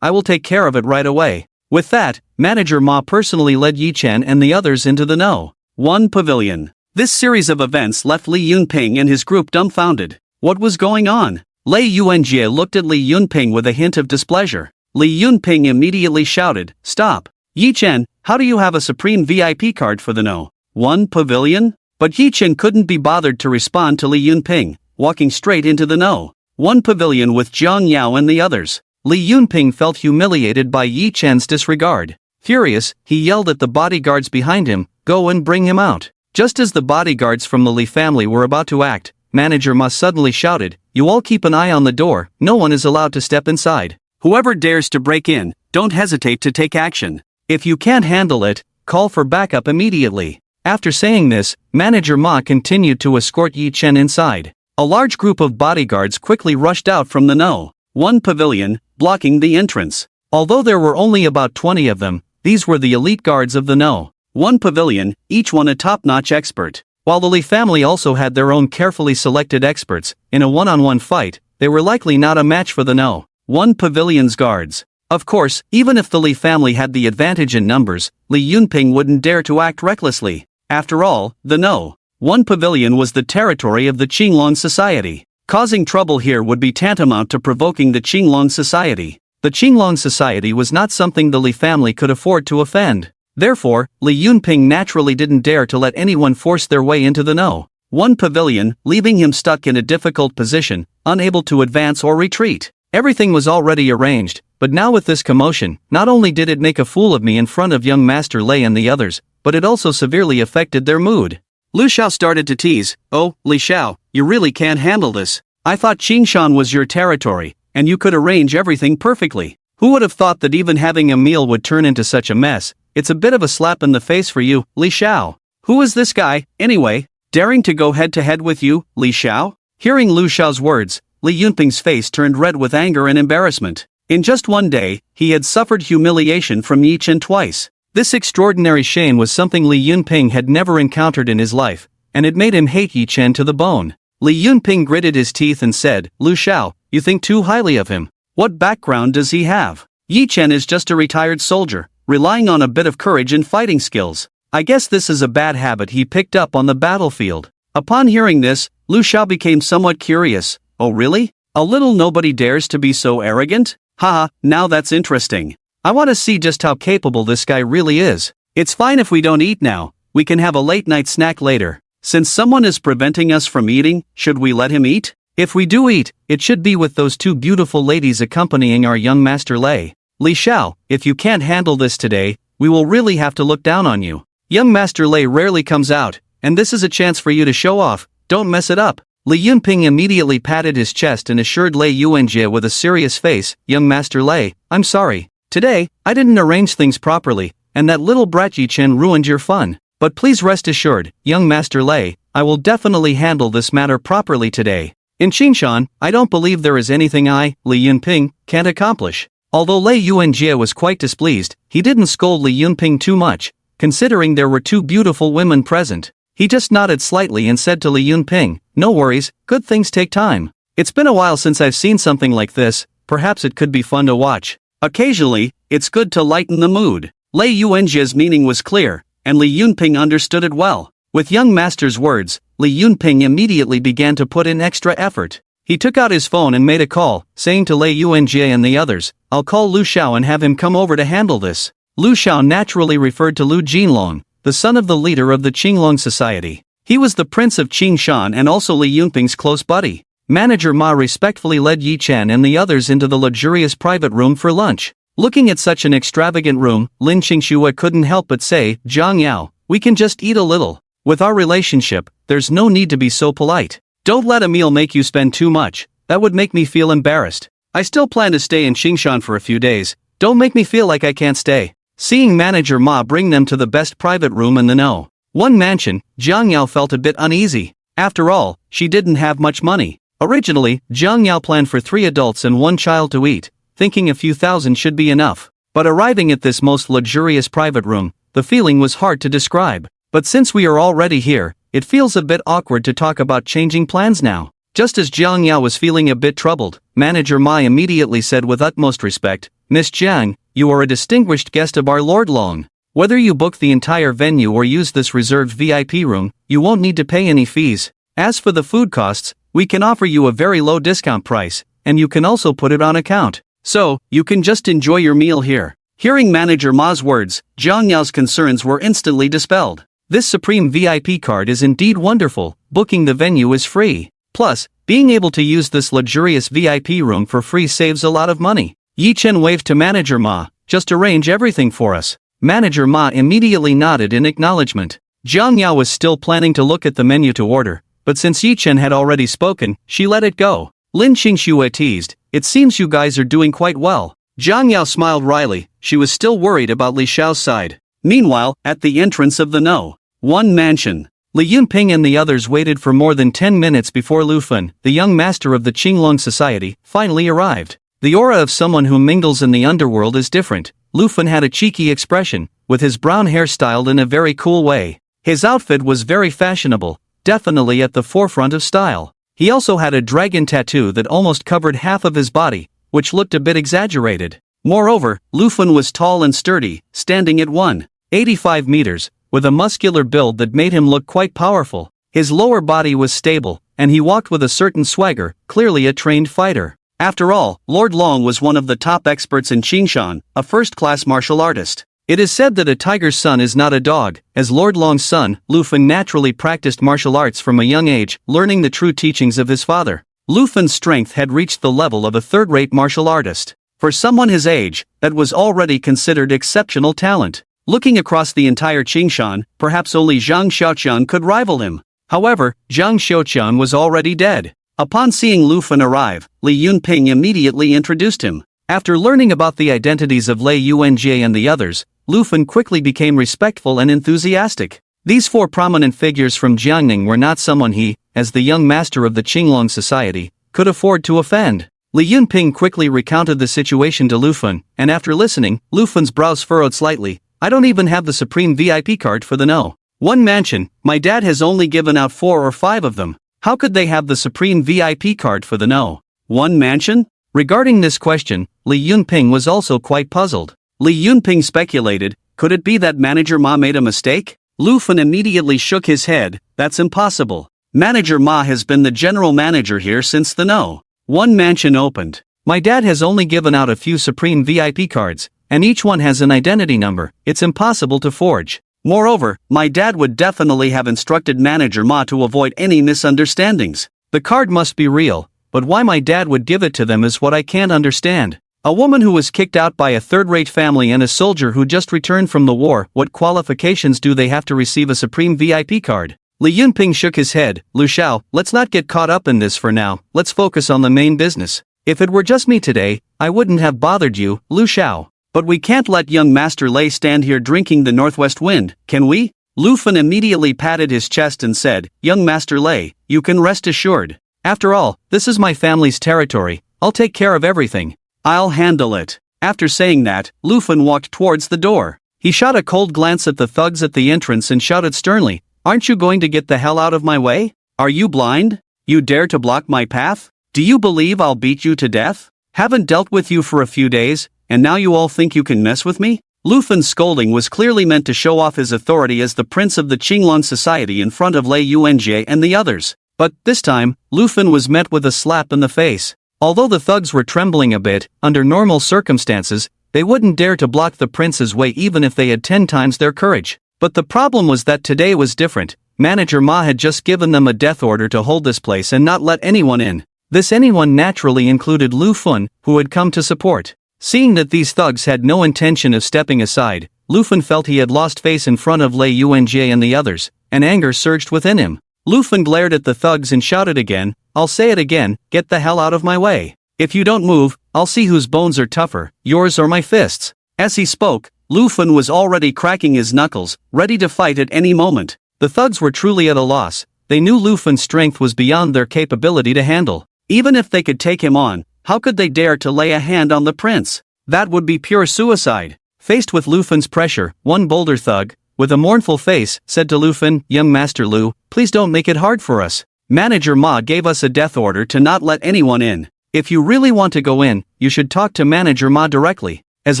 I will take care of it right away. With that, Manager Ma personally led Yi Chen and the others into the No. 1 pavilion. This series of events left Li Yunping and his group dumbfounded. What was going on? Lei Yuanjie looked at Li Yunping with a hint of displeasure. Li Yunping immediately shouted, Stop! Yi Chen, how do you have a supreme VIP card for the No. 1 pavilion? But Yi Chen couldn't be bothered to respond to Li Yunping, walking straight into the No. 1 pavilion with Zhang Yao and the others. Li Yunping felt humiliated by Yi Chen's disregard. Furious, he yelled at the bodyguards behind him, Go and bring him out. Just as the bodyguards from the Li family were about to act, Manager Ma suddenly shouted, You all keep an eye on the door, no one is allowed to step inside. Whoever dares to break in, don't hesitate to take action. If you can't handle it, call for backup immediately. After saying this, Manager Ma continued to escort Yi Chen inside. A large group of bodyguards quickly rushed out from the No. 1 pavilion, blocking the entrance. Although there were only about 20 of them, these were the elite guards of the No. 1 pavilion, each one a top-notch expert. While the Li family also had their own carefully selected experts, in a one-on-one fight, they were likely not a match for the No. 1 pavilion's guards. Of course, even if the Li family had the advantage in numbers, Li Yunping wouldn't dare to act recklessly. After all, the No. 1 pavilion was the territory of the Qinglong Society. Causing trouble here would be tantamount to provoking the Qinglong Society. The Qinglong Society was not something the Li family could afford to offend. Therefore, Li Yunping naturally didn't dare to let anyone force their way into the No. 1 pavilion, leaving him stuck in a difficult position, unable to advance or retreat. Everything was already arranged, but now with this commotion, not only did it make a fool of me in front of young Master Lei and the others, but it also severely affected their mood. Lu Xiao started to tease, "Oh, Li Xiao, you really can't handle this. I thought Qingshan was your territory, and you could arrange everything perfectly. Who would have thought that even having a meal would turn into such a mess? It's a bit of a slap in the face for you, Li Xiao. Who is this guy, anyway, daring to go head-to-head with you, Li Xiao?" Hearing Lu Xiao's words, Li Yunping's face turned red with anger and embarrassment. In just one day, he had suffered humiliation from Yi Chen twice. This extraordinary shame was something Li Yunping had never encountered in his life, and it made him hate Yi Chen to the bone. Li Yunping gritted his teeth and said, "Lu Xiao, you think too highly of him. What background does he have? Yi Chen is just a retired soldier, relying on a bit of courage and fighting skills. I guess this is a bad habit he picked up on the battlefield." Upon hearing this, Lu Xiao became somewhat curious. "Oh really? A little nobody dares to be so arrogant? Haha, now that's interesting. I want to see just how capable this guy really is. It's fine if we don't eat now, we can have a late-night snack later. Since someone is preventing us from eating, should we let him eat? If we do eat, it should be with those two beautiful ladies accompanying our young Master Lei. Li Xiao, if you can't handle this today, we will really have to look down on you. Young Master Lei rarely comes out, and this is a chance for you to show off, don't mess it up." Li Yunping immediately patted his chest and assured Lei Yuanjie with a serious face, "Young Master Lei, I'm sorry. Today, I didn't arrange things properly, and that little brat Yi Chen ruined your fun. But please rest assured, young Master Lei, I will definitely handle this matter properly today. In Qingshan, I don't believe there is anything I, Li Yunping, can't accomplish." Although Lei Yuanjie was quite displeased, he didn't scold Li Yunping too much, considering there were two beautiful women present. He just nodded slightly and said to Li Yunping, "No worries, good things take time. It's been a while since I've seen something like this, perhaps it could be fun to watch. Occasionally, it's good to lighten the mood." Lei Yuanjie's meaning was clear, and Li Yunping understood it well. With young master's words, Li Yunping immediately began to put in extra effort. He took out his phone and made a call, saying to Lei Yuanjie and the others, "I'll call Lu Xiao and have him come over to handle this." Lu Xiao naturally referred to Lu Jinlong, the son of the leader of the Qinglong Society. He was the prince of Qingshan and also Li Yunping's close buddy. Manager Ma respectfully led Yi Chen and the others into the luxurious private room for lunch. Looking at such an extravagant room, Lin Qingxue couldn't help but say, "Zhang Yao, we can just eat a little. With our relationship, there's no need to be so polite. Don't let a meal make you spend too much, that would make me feel embarrassed. I still plan to stay in Qingshan for a few days, don't make me feel like I can't stay." Seeing Manager Ma bring them to the best private room in the one mansion, Zhang Yao felt a bit uneasy. After all, she didn't have much money. Originally, Zhang Yao planned for 3 adults and 1 child to eat, thinking a few thousand should be enough. But arriving at this most luxurious private room, the feeling was hard to describe. But since we are already here, it feels a bit awkward to talk about changing plans now. Just as Zhang Yao was feeling a bit troubled, Manager Ma immediately said with utmost respect, "Miss Jiang, you are a distinguished guest of our Lord Long. Whether you book the entire venue or use this reserved VIP room, you won't need to pay any fees. As for the food costs, we can offer you a very low discount price, and you can also put it on account. So, you can just enjoy your meal here." Hearing Manager Ma's words, Zhang Yao's concerns were instantly dispelled. This Supreme VIP card is indeed wonderful, booking the venue is free. Plus, being able to use this luxurious VIP room for free saves a lot of money. Yi Chen waved to Manager Ma, "Just arrange everything for us." Manager Ma immediately nodded in acknowledgement. Zhang Yao was still planning to look at the menu to order, but since Yi Chen had already spoken, she let it go. Lin Qingxue teased, "It seems you guys are doing quite well." Zhang Yao smiled wryly, she was still worried about Li Xiao's side. Meanwhile, at the entrance of the one mansion, Li Yunping and the others waited for more than 10 minutes before Lu Fen, the young master of the Qinglong Society, finally arrived. The aura of someone who mingles in the underworld is different. Lu Fen had a cheeky expression, with his brown hair styled in a very cool way. His outfit was very fashionable, definitely at the forefront of style. He also had a dragon tattoo that almost covered half of his body, which looked a bit exaggerated. Moreover, Lu Fen was tall and sturdy, standing at 185 meters, with a muscular build that made him look quite powerful. His lower body was stable, and he walked with a certain swagger, clearly a trained fighter. After all, Lord Long was one of the top experts in Qingshan, a first-class martial artist. It is said that a tiger's son is not a dog, as Lord Long's son, Lu Fen naturally practiced martial arts from a young age, learning the true teachings of his father. Lu Fan's strength had reached the level of a third-rate martial artist. For someone his age, that was already considered exceptional talent. Looking across the entire Qingshan, perhaps only Zhang Xiaoqian could rival him. However, Zhang Xiaoqian was already dead. Upon seeing Lu Fan arrive, Li Yunping immediately introduced him. After learning about the identities of Lei Yuanjie and the others, Lu Fan quickly became respectful and enthusiastic. These four prominent figures from Jiangning were not someone he, as the young master of the Qinglong society, could afford to offend. Li Yunping quickly recounted the situation to Lu Fan, and after listening, Lu Fan's brows furrowed slightly. I don't even have the Supreme VIP card for the No. 1 mansion. My dad has only given out 4 or 5 of them. How could they have the Supreme VIP card for the No. 1 mansion? Regarding this question, Li Yunping was also quite puzzled. Li Yunping speculated, could it be that Manager Ma made a mistake? Lu Fan immediately shook his head, that's impossible. Manager Ma has been the general manager here since the No. 1 mansion opened. My dad has only given out a few Supreme VIP cards, and each one has an identity number, it's impossible to forge. Moreover, my dad would definitely have instructed Manager Ma to avoid any misunderstandings. The card must be real, but why my dad would give it to them is what I can't understand. A woman who was kicked out by a third-rate family and a soldier who just returned from the war, what qualifications do they have to receive a Supreme VIP card? Li Yunping shook his head. Lu Xiao, let's not get caught up in this for now, let's focus on the main business. If it were just me today, I wouldn't have bothered you, Lu Xiao. But we can't let young Master Lei stand here drinking the northwest wind, can we? Lu Fan immediately patted his chest and said, Young Master Lei, you can rest assured. After all, this is my family's territory, I'll take care of everything. I'll handle it. After saying that, Lu Fan walked towards the door. He shot a cold glance at the thugs at the entrance and shouted sternly, Aren't you going to get the hell out of my way? Are you blind? You dare to block my path? Do you believe I'll beat you to death? Haven't dealt with you for a few days, and now you all think you can mess with me? Lu Fan's scolding was clearly meant to show off his authority as the prince of the Qinglong society in front of Lei Yuanjie and the others. But, this time, Lu Fan was met with a slap in the face. Although the thugs were trembling a bit, under normal circumstances, they wouldn't dare to block the prince's way even if they had 10 times their courage. But the problem was that today was different. Manager Ma had just given them a death order to hold this place and not let anyone in. This anyone naturally included Lu Fan, who had come to support. Seeing that these thugs had no intention of stepping aside, Lu Fan felt he had lost face in front of Lei Yuanjie and the others, and anger surged within him. Lu Fan glared at the thugs and shouted again, I'll say it again, get the hell out of my way. If you don't move, I'll see whose bones are tougher, yours or my fists. As he spoke, Lu Fan was already cracking his knuckles, ready to fight at any moment. The thugs were truly at a loss. They knew Lu Fan's strength was beyond their capability to handle. Even if they could take him on, how could they dare to lay a hand on the prince? That would be pure suicide. Faced with Lu Fan's pressure, one bolder thug, with a mournful face, said to Lu Fan, Young Master Lu, please don't make it hard for us. Manager Ma gave us a death order to not let anyone in. If you really want to go in, you should talk to Manager Ma directly. As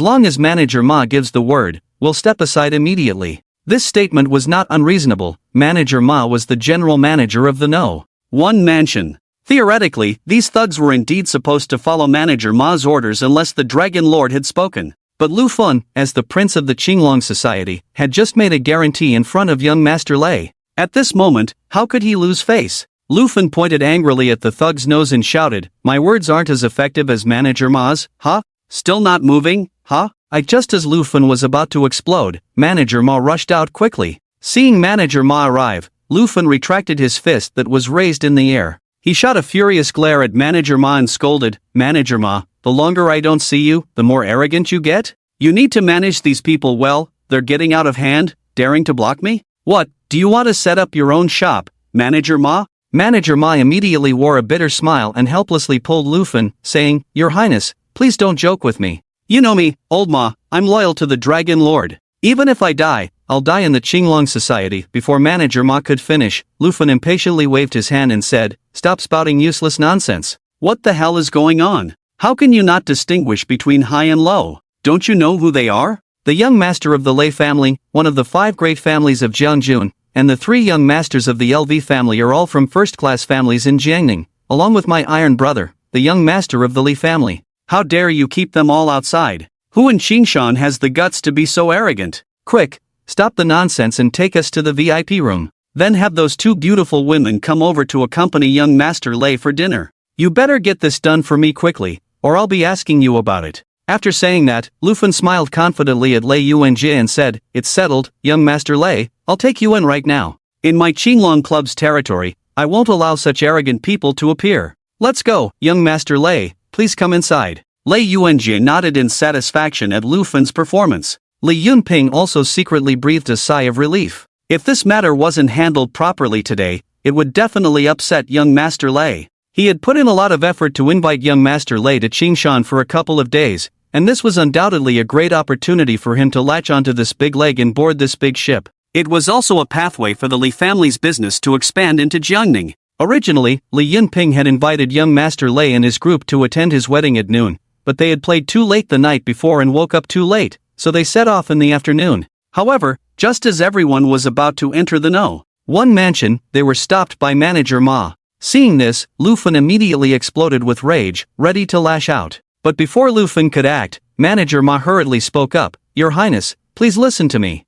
long as Manager Ma gives the word, we'll step aside immediately. This statement was not unreasonable. Manager Ma was the general manager of the No. 1 mansion. Theoretically, these thugs were indeed supposed to follow Manager Ma's orders unless the Dragon Lord had spoken. But Lu Fan, as the prince of the Qinglong society, had just made a guarantee in front of young Master Lei. At this moment, how could he lose face? Lu Fan pointed angrily at the thug's nose and shouted, My words aren't as effective as Manager Ma's, huh? Still not moving, huh? Just as Lu Fan was about to explode, Manager Ma rushed out quickly. Seeing Manager Ma arrive, Lu Fan retracted his fist that was raised in the air. He shot a furious glare at Manager Ma and scolded, Manager Ma, the longer I don't see you, the more arrogant you get? You need to manage these people well, they're getting out of hand, daring to block me? What, do you want to set up your own shop, Manager Ma? Manager Ma immediately wore a bitter smile and helplessly pulled Lu Fan, saying, Your Highness, please don't joke with me. You know me, old Ma, I'm loyal to the Dragon Lord. Even if I die, I'll die in the Qinglong society. Before Manager Ma could finish, Lu Fan impatiently waved his hand and said, Stop spouting useless nonsense. What the hell is going on? How can you not distinguish between high and low? Don't you know who they are? The young master of the Lei family, one of the 5 great families of Jiangjun, and the 3 young masters of the LV family are all from first-class families in Jiangning, along with my iron brother, the young master of the Li family. How dare you keep them all outside? Who in Qingshan has the guts to be so arrogant? Quick, stop the nonsense and take us to the VIP room. Then have those 2 beautiful women come over to accompany young Master Lei for dinner. You better get this done for me quickly, or I'll be asking you about it. After saying that, Lu Fen smiled confidently at Lei Yuanjie and said, "It's settled, young Master Lei, I'll take you in right now. In my Qinglong Club's territory, I won't allow such arrogant people to appear. Let's go, young Master Lei, please come inside." Lei Yuanjie nodded in satisfaction at Lu Fen's performance. Li Yunping also secretly breathed a sigh of relief. If this matter wasn't handled properly today, it would definitely upset young Master Lei. He had put in a lot of effort to invite young Master Lei to Qingshan for a couple of days, and this was undoubtedly a great opportunity for him to latch onto this big leg and board this big ship. It was also a pathway for the Li family's business to expand into Jiangning. Originally, Li Yunping had invited young Master Lei and his group to attend his wedding at noon, but they had played too late the night before and woke up too late, so they set off in the afternoon. However, just as everyone was about to enter the one mansion, they were stopped by Manager Ma. Seeing this, Lu Fen immediately exploded with rage, ready to lash out. But before Lu Fen could act, Manager Ma hurriedly spoke up, "Your Highness, please listen to me.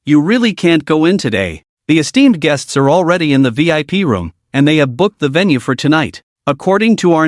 You really can't go in today. The esteemed guests are already in the VIP room, and they have booked the venue for tonight. According to our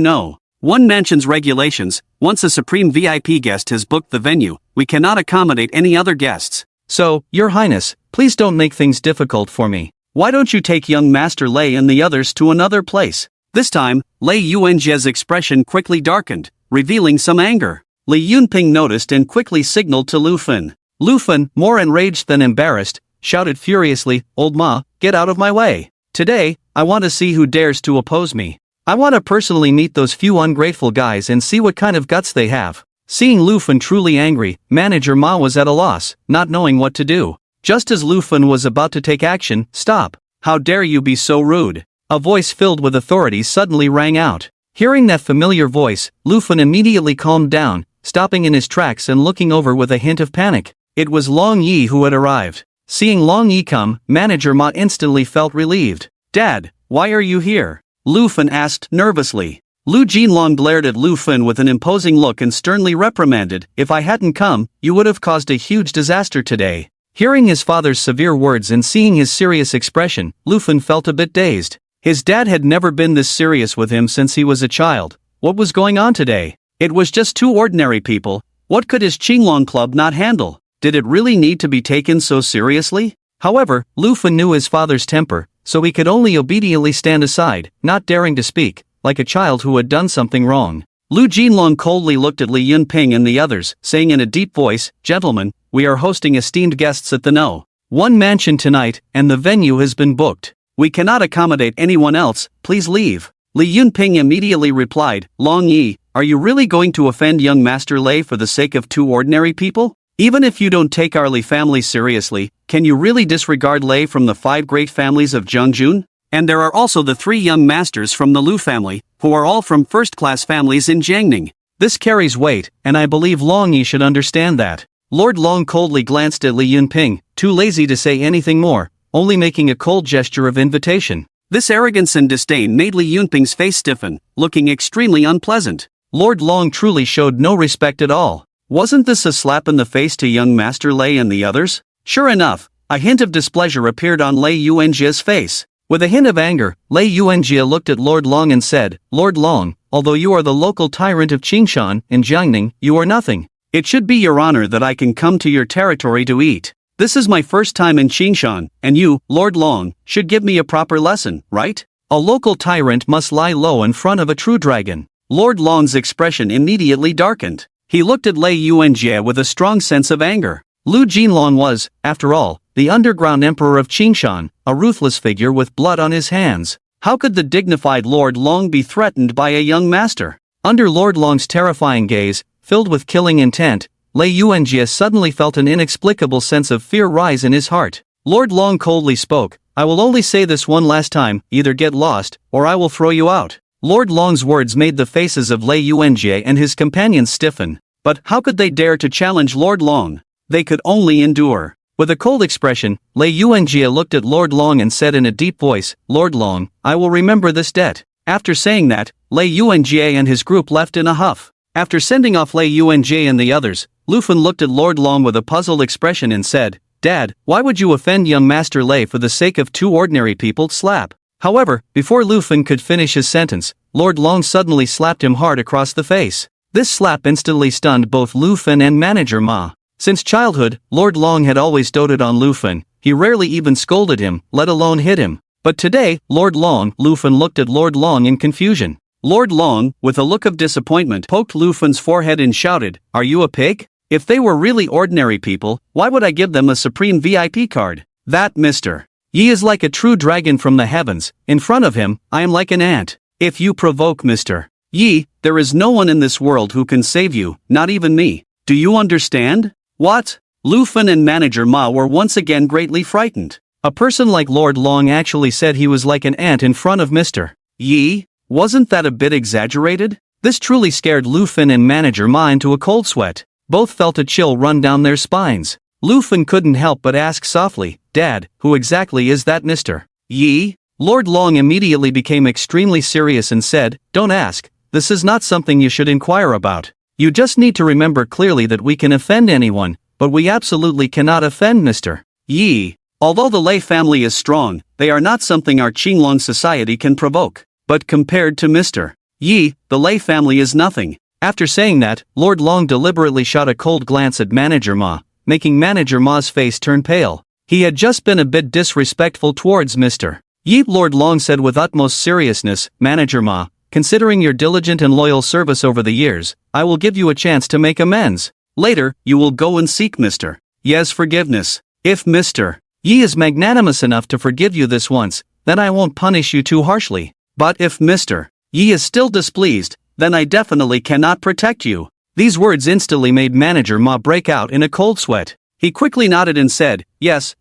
one mansion's regulations, once a supreme VIP guest has booked the venue, we cannot accommodate any other guests. So, Your Highness, please don't make things difficult for me. Why don't you take young Master Lei and the others to another place?" This time, Lei Yuanjie's expression quickly darkened, revealing some anger. Li Yunping noticed and quickly signaled to Lu Fen. Lu Fen, more enraged than embarrassed, shouted furiously, "Old Ma, get out of my way. Today, I want to see who dares to oppose me. I want to personally meet those few ungrateful guys and see what kind of guts they have." Seeing Lu Fen truly angry, Manager Ma was at a loss, not knowing what to do. Just as Lu Fen was about to take action, "Stop! How dare you be so rude?" A voice filled with authority suddenly rang out. Hearing that familiar voice, Lu Fen immediately calmed down, stopping in his tracks and looking over with a hint of panic. It was Long Yi who had arrived. Seeing Long Yi come, Manager Ma instantly felt relieved. "Dad, why are you here?" Lu Fen asked nervously. Lu Jinlong glared at Lu Fen with an imposing look and sternly reprimanded, "If I hadn't come, you would have caused a huge disaster today." Hearing his father's severe words and seeing his serious expression, Lu Fen felt a bit dazed. His dad had never been this serious with him since he was a child. What was going on today? It was just two ordinary people. What could his Qinglong Club not handle? Did it really need to be taken so seriously? However, Lu Fen knew his father's temper, so he could only obediently stand aside, not daring to speak, like a child who had done something wrong. Lu Jinlong coldly looked at Li Yunping and the others, saying in a deep voice, "Gentlemen, we are hosting esteemed guests at the one mansion tonight, and the venue has been booked. We cannot accommodate anyone else, please leave." Li Yunping immediately replied, "Long Yi, are you really going to offend young Master Lei for the sake of two ordinary people? Even if you don't take our Li family seriously, can you really disregard Lei from the 5 great families of Zhongjun? And there are also the 3 young masters from the Lu family, who are all from first-class families in Jiangning. This carries weight, and I believe Long Yi should understand that." Lord Long coldly glanced at Li Yunping, too lazy to say anything more, only making a cold gesture of invitation. This arrogance and disdain made Li Yunping's face stiffen, looking extremely unpleasant. Lord Long truly showed no respect at all. Wasn't this a slap in the face to young Master Lei and the others? Sure enough, a hint of displeasure appeared on Lei Yuanjie's face. With a hint of anger, Lei Yuanjie looked at Lord Long and said, "Lord Long, although you are the local tyrant of Qingshan in Jiangning, you are nothing. It should be your honor that I can come to your territory to eat. This is my first time in Qingshan, and you, Lord Long, should give me a proper lesson, right? A local tyrant must lie low in front of a true dragon." Lord Long's expression immediately darkened. He looked at Lei Yuanjie with a strong sense of anger. Lu Jinlong was, after all, the underground emperor of Qingshan, a ruthless figure with blood on his hands. How could the dignified Lord Long be threatened by a young master? Under Lord Long's terrifying gaze, filled with killing intent, Lei Yuanjie suddenly felt an inexplicable sense of fear rise in his heart. Lord Long coldly spoke, "I will only say this one last time, either get lost, or I will throw you out." Lord Long's words made the faces of Lei Yuanjie and his companions stiffen. But how could they dare to challenge Lord Long? They could only endure. With a cold expression, Lei Yuanjie looked at Lord Long and said in a deep voice, "Lord Long, I will remember this debt." After saying that, Lei Yuanjie and his group left in a huff. After sending off Lei Yuanjie and the others, Lu Fen looked at Lord Long with a puzzled expression and said, "Dad, why would you offend young Master Lei for the sake of two ordinary people? Slap." However, before Lu Fen could finish his sentence, Lord Long suddenly slapped him hard across the face. This slap instantly stunned both Lu Fen and Manager Ma. Since childhood, Lord Long had always doted on Lu Fen. He rarely even scolded him, let alone hit him. But today, Lu Fen looked at Lord Long in confusion. Lord Long, with a look of disappointment, poked Lu Fen's forehead and shouted, "Are you a pig? If they were really ordinary people, why would I give them a supreme VIP card? That Mr. Yi is like a true dragon from the heavens. In front of him, I am like an ant. If you provoke Mr. Yi, there is no one in this world who can save you, not even me. Do you understand?" What? Lu Fen and Manager Ma were once again greatly frightened. A person like Lord Long actually said he was like an ant in front of Mr. Yi? Wasn't that a bit exaggerated? This truly scared Lu Fen and Manager Ma into a cold sweat. Both felt a chill run down their spines. Lu Fen couldn't help but ask softly, "Dad, who exactly is that Mr. Yi?" Lord Long immediately became extremely serious and said, "Don't ask. This is not something you should inquire about. You just need to remember clearly that we can offend anyone, but we absolutely cannot offend Mr. Yi. Although the Lei family is strong, they are not something our Qinglong society can provoke. But compared to Mr. Yi, the Lei family is nothing." After saying that, Lord Long deliberately shot a cold glance at Manager Ma, making Manager Ma's face turn pale. He had just been a bit disrespectful towards Mr. Yi. Lord Long said with utmost seriousness, "Manager Ma, considering your diligent and loyal service over the years, I will give you a chance to make amends. Later, you will go and seek Mr. Yi's forgiveness. If Mr. Yi is magnanimous enough to forgive you this once, then I won't punish you too harshly. But if Mr. Yi is still displeased, then I definitely cannot protect you." These words instantly made Manager Ma break out in a cold sweat. He quickly nodded and said, "Yes,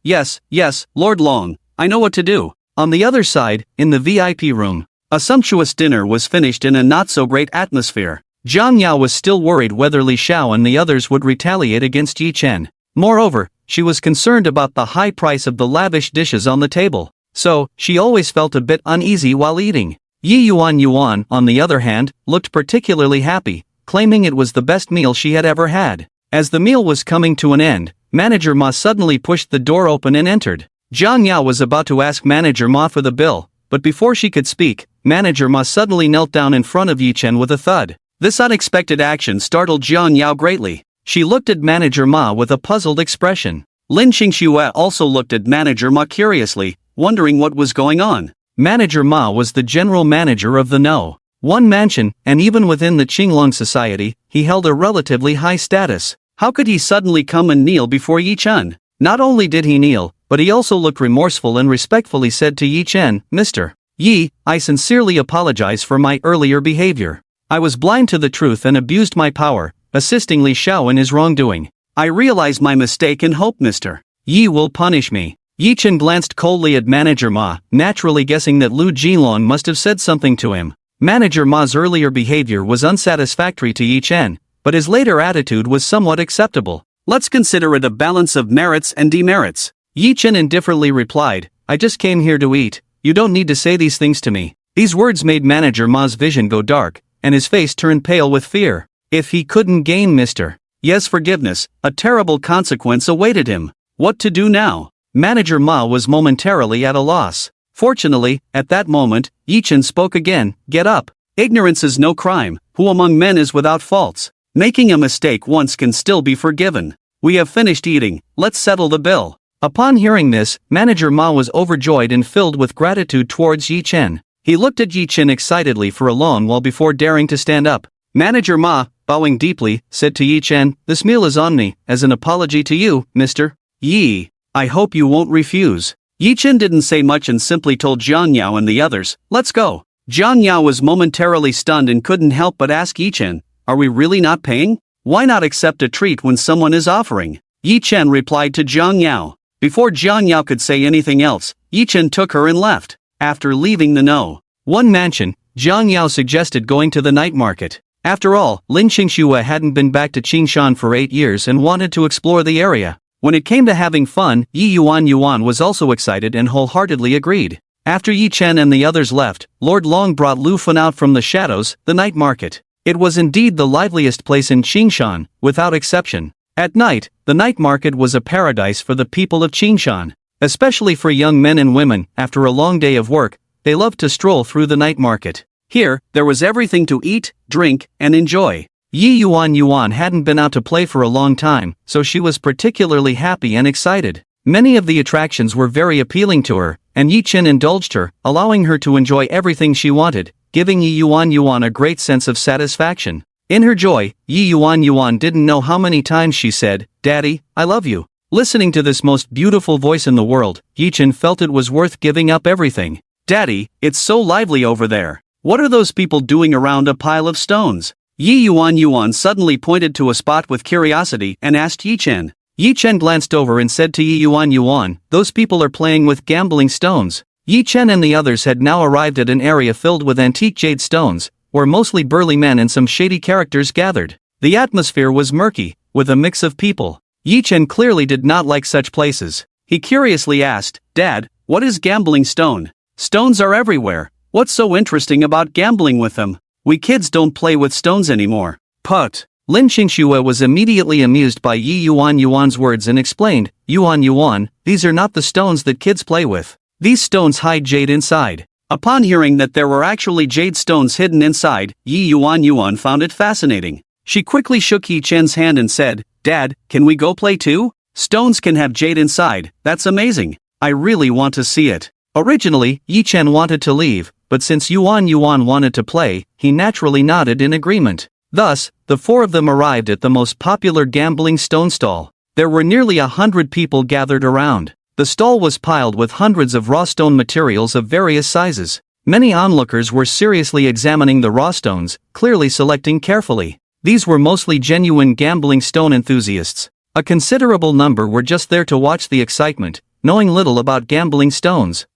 Lord Long, I know what to do." On the other side, in the VIP room, a sumptuous dinner was finished in a not-so-great atmosphere. Jiang Yao was still worried whether Li Xiao and the others would retaliate against Yi Chen. Moreover, she was concerned about the high price of the lavish dishes on the table. So, she always felt a bit uneasy while eating. Yi Yuan, on the other hand, looked particularly happy, claiming it was the best meal she had ever had. As the meal was coming to an end, Manager Ma suddenly pushed the door open and entered. Jiang Yao was about to ask Manager Ma for the bill, but before she could speak, Manager Ma suddenly knelt down in front of Yi Chen with a thud. This unexpected action startled Jiang Yao greatly. She looked at Manager Ma with a puzzled expression. Lin Qingxue also looked at Manager Ma curiously, wondering what was going on. Manager Ma was the general manager of the No. 1 mansion, and even within the Qinglong society, he held a relatively high status. How could he suddenly come and kneel before Yi Chen? Not only did he kneel, but he also looked remorseful and respectfully said to Yi Chen, "Mr. Yi, I sincerely apologize for my earlier behavior. I was blind to the truth and abused my power, assisting Li Xiao in his wrongdoing. I realize my mistake and hope Mr. Yi will punish me." Yi Chen glanced coldly at Manager Ma, naturally guessing that Lu Jinlong must have said something to him. Manager Ma's earlier behavior was unsatisfactory to Yi Chen, but his later attitude was somewhat acceptable. "Let's consider it a balance of merits and demerits." Yi Chen indifferently replied, "I just came here to eat, you don't need to say these things to me." These words made Manager Ma's vision go dark, and his face turned pale with fear. If he couldn't gain Mr. Yi's forgiveness, a terrible consequence awaited him. What to do now? Manager Ma was momentarily at a loss. Fortunately, at that moment, Yi Chen spoke again, "Get up. Ignorance is no crime, who among men is without faults? Making a mistake once can still be forgiven. We have finished eating, let's settle the bill." Upon hearing this, Manager Ma was overjoyed and filled with gratitude towards Yi Chen. He looked at Yi Chen excitedly for a long while before daring to stand up. Manager Ma, bowing deeply, said to Yi Chen, "This meal is on me, as an apology to you, Mr. Yi. I hope you won't refuse." Yi Chen didn't say much and simply told Jiang Yao and the others, "Let's go." Jiang Yao was momentarily stunned and couldn't help but ask Yi Chen, "Are we really not paying? Why not accept a treat when someone is offering?" Yi Chen replied to Jiang Yao. Before Jiang Yao could say anything else, Yi Chen took her and left. After leaving the No. 1 mansion, Jiang Yao suggested going to the night market. After all, Lin Qingxue hadn't been back to Qingshan for 8 years and wanted to explore the area. When it came to having fun, Yi Yuan was also excited and wholeheartedly agreed. After Yi Chen and the others left, Lord Long brought Lu Fen out from the shadows, the night market. It was indeed the liveliest place in Qingshan, without exception. At night, the night market was a paradise for the people of Qingshan. Especially for young men and women, after a long day of work, they loved to stroll through the night market. Here, there was everything to eat, drink, and enjoy. Yi Yuan hadn't been out to play for a long time, so she was particularly happy and excited. Many of the attractions were very appealing to her, and Yi Chen indulged her, allowing her to enjoy everything she wanted, giving Yi Yuan a great sense of satisfaction. In her joy, Yi Yuan didn't know how many times she said, "Daddy, I love you." Listening to this most beautiful voice in the world, Yi Chen felt it was worth giving up everything. "Daddy, it's so lively over there. What are those people doing around a pile of stones?" Yi Yuan suddenly pointed to a spot with curiosity and asked Yi Chen. Yi Chen glanced over and said to Yi Yuan, "Those people are playing with gambling stones." Yi Chen and the others had now arrived at an area filled with antique jade stones, where mostly burly men and some shady characters gathered. The atmosphere was murky, with a mix of people. Yi Chen clearly did not like such places. He curiously asked, "Dad, what is gambling stone? Stones are everywhere. What's so interesting about gambling with them? We kids don't play with stones anymore." Put. Lin Qingxue was immediately amused by Yi Yuan's words and explained, Yuan, these are not the stones that kids play with. These stones hide jade inside." Upon hearing that there were actually jade stones hidden inside, Yi Yuan found it fascinating. She quickly shook Yi Chen's hand and said, "Dad, can we go play too? Stones can have jade inside, that's amazing. I really want to see it." Originally, Yi Chen wanted to leave, but since Yuan wanted to play, he naturally nodded in agreement. Thus, the four of them arrived at the most popular gambling stone stall. There were nearly 100 people gathered around. The stall was piled with hundreds of raw stone materials of various sizes. Many onlookers were seriously examining the raw stones, clearly selecting carefully. These were mostly genuine gambling stone enthusiasts. A considerable number were just there to watch the excitement, knowing little about gambling stones.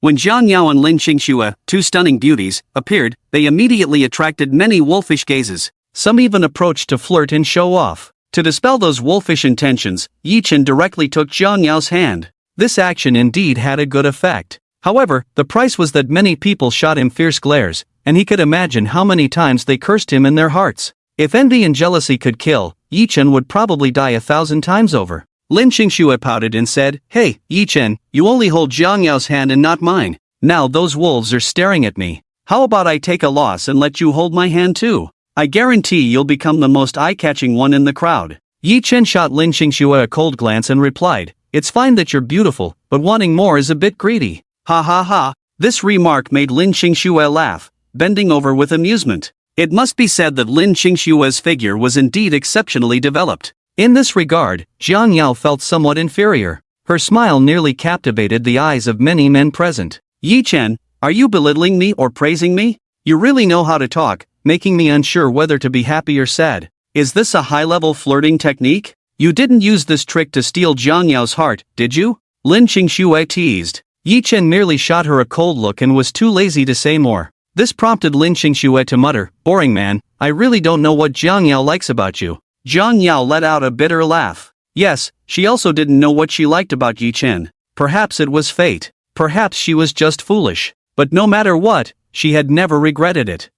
When Jiang Yao and Lin Qingxue, two stunning beauties, appeared, they immediately attracted many wolfish gazes. Some even approached to flirt and show off. To dispel those wolfish intentions, Yi Chen directly took Jiang Yao's hand. This action indeed had a good effect. However, the price was that many people shot him fierce glares, and he could imagine how many times they cursed him in their hearts. If envy and jealousy could kill, Yi Chen would probably die 1,000 times over. Lin Qingxue pouted and said, "Hey, Yi Chen, you only hold Jiang Yao's hand and not mine. Now those wolves are staring at me. How about I take a loss and let you hold my hand too? I guarantee you'll become the most eye-catching one in the crowd." Yi Chen shot Lin Qingxue a cold glance and replied, "It's fine that you're beautiful, but wanting more is a bit greedy." Ha ha ha. This remark made Lin Qingxue laugh, bending over with amusement. It must be said that Lin Qingxue's figure was indeed exceptionally developed. In this regard, Jiang Yao felt somewhat inferior. Her smile nearly captivated the eyes of many men present. "Yi Chen, are you belittling me or praising me? You really know how to talk, making me unsure whether to be happy or sad. Is this a high-level flirting technique? You didn't use this trick to steal Jiang Yao's heart, did you?" Lin Qingxue teased. Yi Chen merely shot her a cold look and was too lazy to say more. This prompted Lin Qingxue to mutter, "Boring man, I really don't know what Jiang Yao likes about you." Jiang Yao let out a bitter laugh. Yes, she also didn't know what she liked about Yi Chen. Perhaps it was fate. Perhaps she was just foolish. But no matter what, she had never regretted it.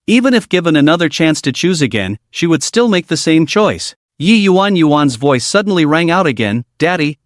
Even if given another chance to choose again, she would still make the same choice. Yi Yuan's voice suddenly rang out again, Daddy,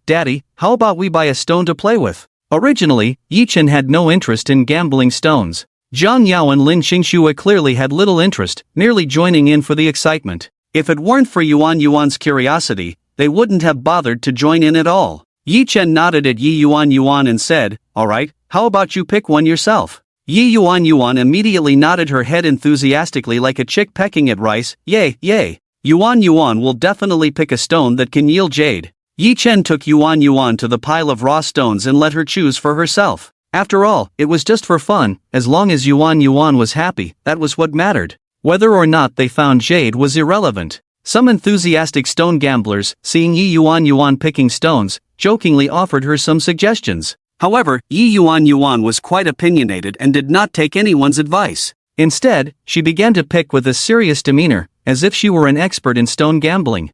how about we buy a stone to play with?" Originally, Yi Chen had no interest in gambling stones. Jiang Yao and Lin Qingxue clearly had little interest, merely joining in for the excitement. If it weren't for Yuan's curiosity, they wouldn't have bothered to join in at all. Yi Chen nodded at Yi Yuan and said, "Alright, how about you pick one yourself?" Yi Yuan immediately nodded her head enthusiastically like a chick pecking at rice, "Yay, yay. Yuan will definitely pick a stone that can yield jade." Yi Chen took Yuan to the pile of raw stones and let her choose for herself. After all, it was just for fun. As long as Yuan was happy, that was what mattered. Whether or not they found jade was irrelevant. Some enthusiastic stone gamblers, seeing Yi Yuan picking stones, jokingly offered her some suggestions. However, Yi Yuan was quite opinionated and did not take anyone's advice. Instead, she began to pick with a serious demeanor, as if she were an expert in stone gambling.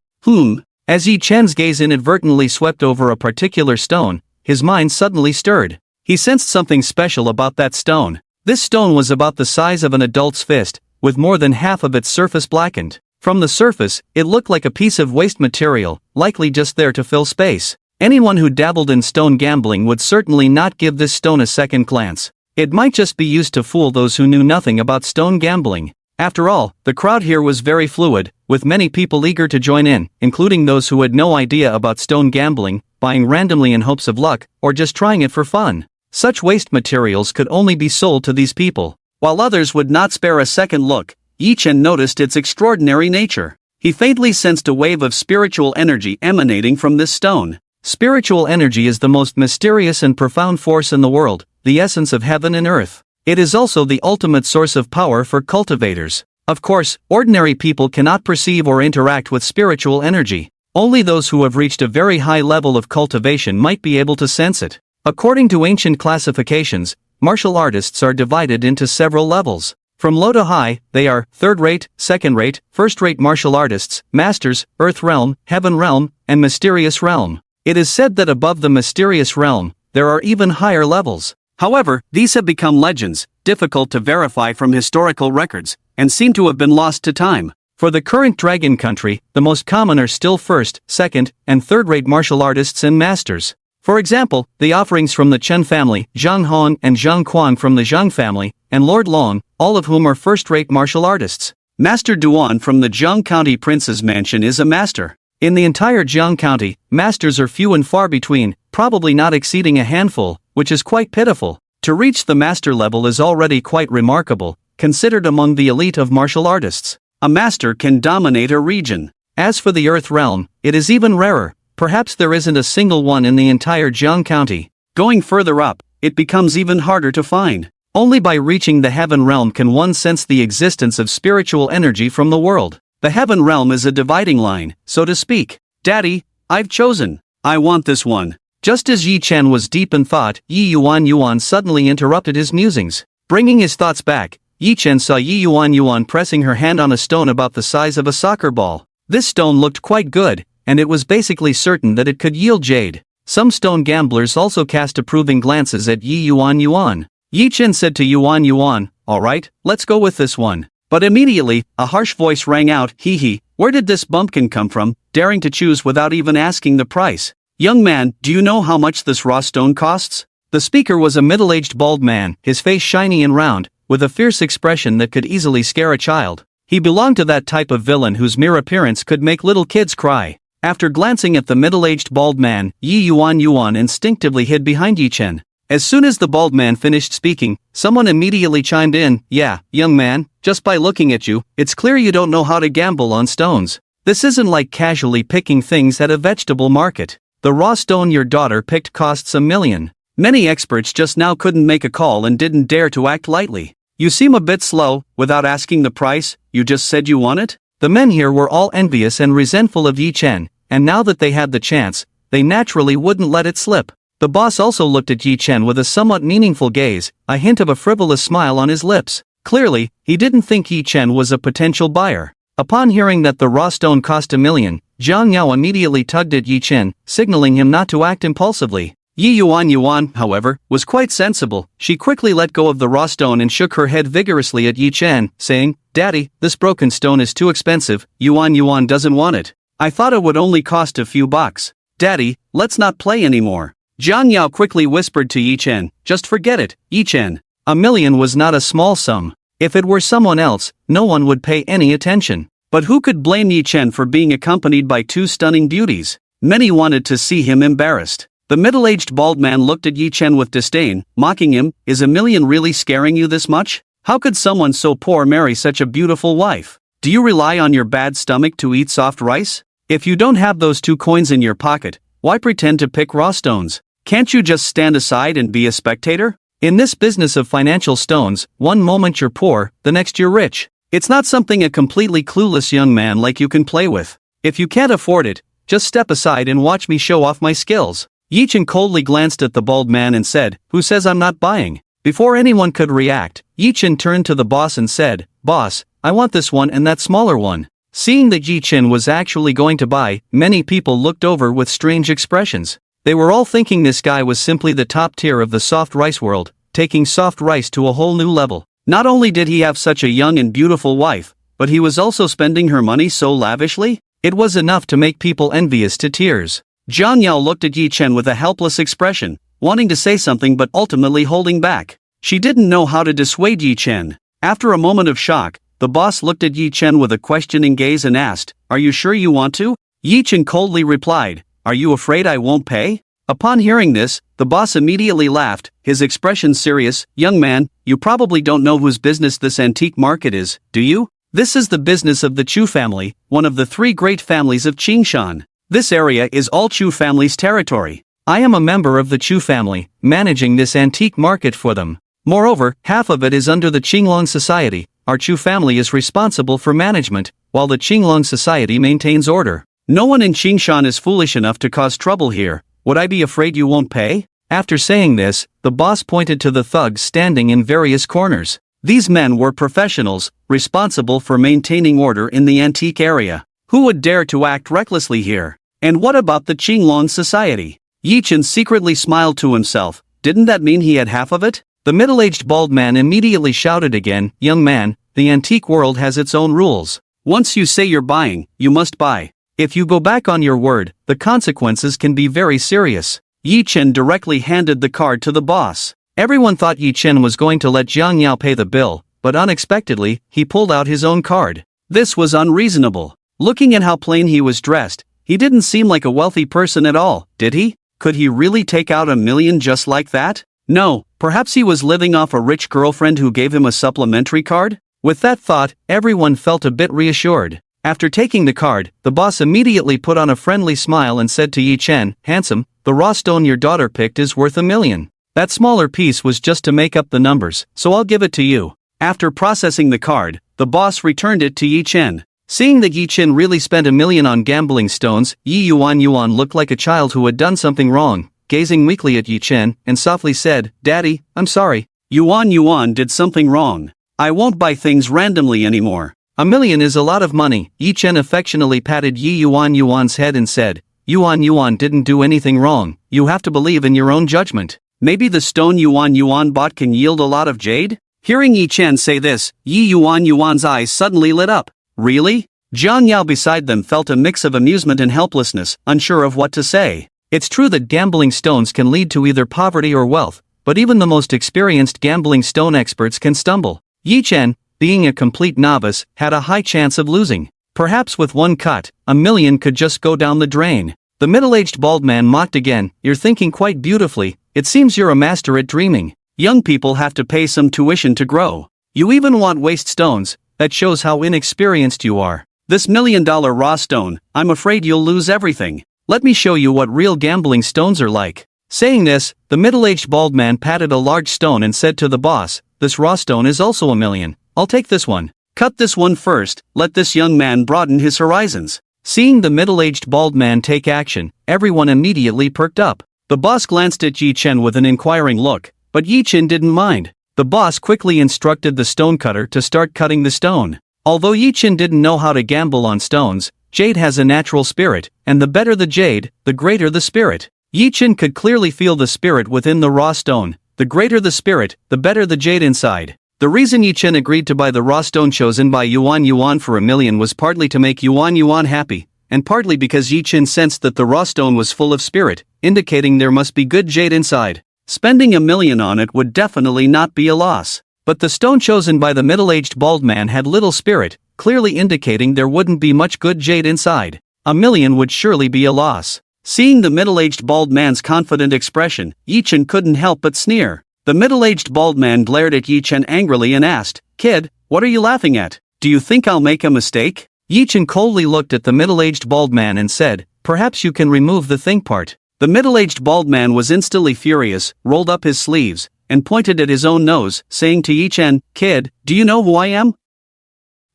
As Yi Chen's gaze inadvertently swept over a particular stone, his mind suddenly stirred. He sensed something special about that stone. This stone was about the size of an adult's fist, with more than half of its surface blackened. From the surface, it looked like a piece of waste material, likely just there to fill space. Anyone who dabbled in stone gambling would certainly not give this stone a second glance. It might just be used to fool those who knew nothing about stone gambling. After all, the crowd here was very fluid, with many people eager to join in, including those who had no idea about stone gambling, buying randomly in hopes of luck, or just trying it for fun. Such waste materials could only be sold to these people. While others would not spare a second look, Yi Chen noticed its extraordinary nature. He faintly sensed a wave of spiritual energy emanating from this stone. Spiritual energy is the most mysterious and profound force in the world, the essence of heaven and earth. It is also the ultimate source of power for cultivators. Of course, ordinary people cannot perceive or interact with spiritual energy. Only those who have reached a very high level of cultivation might be able to sense it. According to ancient classifications, martial artists are divided into several levels. From low to high, they are third-rate, second-rate, first-rate martial artists, masters, earth realm, heaven realm, and mysterious realm. It is said that above the mysterious realm, there are even higher levels. However, these have become legends, difficult to verify from historical records, and seem to have been lost to time. For the current Dragon Country, the most common are still first, second, and third-rate martial artists and masters. For example, the offerings from the Chen family, Zhang Hong and Zhang Quan from the Zhang family, and Lord Long, all of whom are first-rate martial artists. Master Duan from the Jiang County Prince's Mansion is a master. In the entire Jiang County, masters are few and far between, probably not exceeding a handful, which is quite pitiful. To reach the master level is already quite remarkable, considered among the elite of martial artists. A master can dominate a region. As for the Earth realm, it is even rarer. Perhaps there isn't a single one in the entire Jiang County. Going further up, it becomes even harder to find. Only by reaching the Heaven realm can one sense the existence of spiritual energy from the world. The Heaven realm is a dividing line, so to speak. Daddy, I've chosen. I want this one. Just as Yi Chen was deep in thought, Yi Yuan suddenly interrupted his musings. Bringing his thoughts back, Yi Chen saw Yi Yuan pressing her hand on a stone about the size of a soccer ball. This stone looked quite good, and it was basically certain that it could yield jade. Some stone gamblers also cast approving glances at Yi Yuan. Yi Chen said to Yuan, "Alright, let's go with this one." But immediately, a harsh voice rang out, "Hee, where did this bumpkin come from, daring to choose without even asking the price? Young man, do you know how much this raw stone costs?" The speaker was a middle-aged bald man, his face shiny and round, with a fierce expression that could easily scare a child. He belonged to that type of villain whose mere appearance could make little kids cry. After glancing at the middle-aged bald man, Yi Yuan instinctively hid behind Yi Chen. As soon as the bald man finished speaking, someone immediately chimed in, "Yeah, young man, just by looking at you, it's clear you don't know how to gamble on stones. This isn't like casually picking things at a vegetable market. The raw stone your daughter picked costs $1 million. Many experts just now couldn't make a call and didn't dare to act lightly. You seem a bit slow, without asking the price, you just said you want it?" The men here were all envious and resentful of Yi Chen, and now that they had the chance, they naturally wouldn't let it slip. The boss also looked at Yi Chen with a somewhat meaningful gaze, a hint of a frivolous smile on his lips. Clearly, he didn't think Yi Chen was a potential buyer. Upon hearing that the raw stone cost $1 million, Zhang Yao immediately tugged at Yi Chen, signaling him not to act impulsively. Yi Yuan, however, was quite sensible. She quickly let go of the raw stone and shook her head vigorously at Yi Chen, saying, "Daddy, this broken stone is too expensive. Yuan doesn't want it. I thought it would only cost a few bucks. Daddy, let's not play anymore." Zhang Yao quickly whispered to Yi Chen, "Just forget it, Yi Chen. $1 million was not a small sum. If it were someone else, no one would pay any attention." But who could blame Yi Chen for being accompanied by two stunning beauties? Many wanted to see him embarrassed. The middle-aged bald man looked at Yi Chen with disdain, mocking him, "Is $1 million really scaring you this much? How could someone so poor marry such a beautiful wife? Do you rely on your bad stomach to eat soft rice? If you don't have those 2 coins in your pocket, why pretend to pick raw stones? Can't you just stand aside and be a spectator? In this business of financial stones, one moment you're poor, the next you're rich. It's not something a completely clueless young man like you can play with. If you can't afford it, just step aside and watch me show off my skills." Yi Chen coldly glanced at the bald man and said, "Who says I'm not buying?" Before anyone could react, Yi Chen turned to the boss and said, "Boss, I want this one and that smaller one." Seeing that Yi Chen was actually going to buy, many people looked over with strange expressions. They were all thinking this guy was simply the top tier of the soft rice world, taking soft rice to a whole new level. Not only did he have such a young and beautiful wife, but he was also spending her money so lavishly, it was enough to make people envious to tears. Jiang Yao looked at Yi Chen with a helpless expression, wanting to say something but ultimately holding back. She didn't know how to dissuade Yi Chen. After a moment of shock, the boss looked at Yi Chen with a questioning gaze and asked, "Are you sure you want to?" Yi Chen coldly replied, "Are you afraid I won't pay?" Upon hearing this, the boss immediately laughed, his expression serious. "Young man, you probably don't know whose business this antique market is, do you? This is the business of the Chu family, one of the three great families of Qingshan. This area is all Chu family's territory. I am a member of the Chu family, managing this antique market for them. Moreover, half of it is under the Qinglong Society. Our Chu family is responsible for management, while the Qinglong Society maintains order. No one in Qingshan is foolish enough to cause trouble here. Would I be afraid you won't pay?" After saying this, the boss pointed to the thugs standing in various corners. These men were professionals, responsible for maintaining order in the antique area. Who would dare to act recklessly here? And what about the Qinglong Society? Yi Chen secretly smiled to himself. Didn't that mean he had half of it? The middle-aged bald man immediately shouted again, "Young man, the antique world has its own rules. Once you say you're buying, you must buy. If you go back on your word, the consequences can be very serious." Yi Chen directly handed the card to the boss. Everyone thought Yi Chen was going to let Jiang Yao pay the bill, but unexpectedly, he pulled out his own card. This was unreasonable. Looking at how plain he was dressed, he didn't seem like a wealthy person at all, did he? Could he really take out $1 million just like that? No, perhaps he was living off a rich girlfriend who gave him a supplementary card? With that thought, everyone felt a bit reassured. After taking the card, the boss immediately put on a friendly smile and said to Yi Chen, "Handsome, the raw stone your daughter picked is worth $1 million. That smaller piece was just to make up the numbers, so I'll give it to you." After processing the card, the boss returned it to Yi Chen. Seeing that Yi Chen really spent $1 million on gambling stones, Yi Yuan looked like a child who had done something wrong, gazing weakly at Yi Chen, and softly said, "Daddy, I'm sorry." Yuan did something wrong. "I won't buy things randomly anymore." $1 million is a lot of money. Yi Chen affectionately patted Yi Yuan's head and said, Yuan didn't do anything wrong. You have to believe in your own judgment. Maybe the stone Yuan bought can yield a lot of jade? Hearing Yi Chen say this, Yi Yuan's eyes suddenly lit up. Really? Jiang Yao beside them felt a mix of amusement and helplessness, unsure of what to say. It's true that gambling stones can lead to either poverty or wealth, but even the most experienced gambling stone experts can stumble. Yi Chen, being a complete novice, had a high chance of losing. Perhaps with one cut, $1 million could just go down the drain. The middle-aged bald man mocked again. "You're thinking quite beautifully. It seems you're a master at dreaming. Young people have to pay some tuition to grow. You even want waste stones. That shows how inexperienced you are. This $1 million raw stone, I'm afraid you'll lose everything. Let me show you what real gambling stones are like." Saying this, the middle-aged bald man patted a large stone and said to the boss, "This raw stone is also $1 million. I'll take this one. Cut this one first, let this young man broaden his horizons." Seeing the middle-aged bald man take action, everyone immediately perked up. The boss glanced at Yi Chen with an inquiring look, but Yi Chen didn't mind. The boss quickly instructed the stone cutter to start cutting the stone. Although Yi Chen didn't know how to gamble on stones, jade has a natural spirit, and the better the jade, the greater the spirit. Yi Chen could clearly feel the spirit within the raw stone. The greater the spirit, the better the jade inside. The reason Yi Chen agreed to buy the raw stone chosen by Yuan for $1 million was partly to make Yuan happy, and partly because Yi Chen sensed that the raw stone was full of spirit, indicating there must be good jade inside. Spending $1 million on it would definitely not be a loss. But the stone chosen by the middle-aged bald man had little spirit, clearly indicating there wouldn't be much good jade inside. $1 million would surely be a loss. Seeing the middle-aged bald man's confident expression, Yi Chen couldn't help but sneer. The middle-aged bald man glared at Yi Chen angrily and asked, "Kid, what are you laughing at? Do you think I'll make a mistake?" Yi Chen coldly looked at the middle-aged bald man and said, "Perhaps you can remove the think part." The middle-aged bald man was instantly furious, rolled up his sleeves, and pointed at his own nose, saying to Yi Chen, "Kid, do you know who I am?"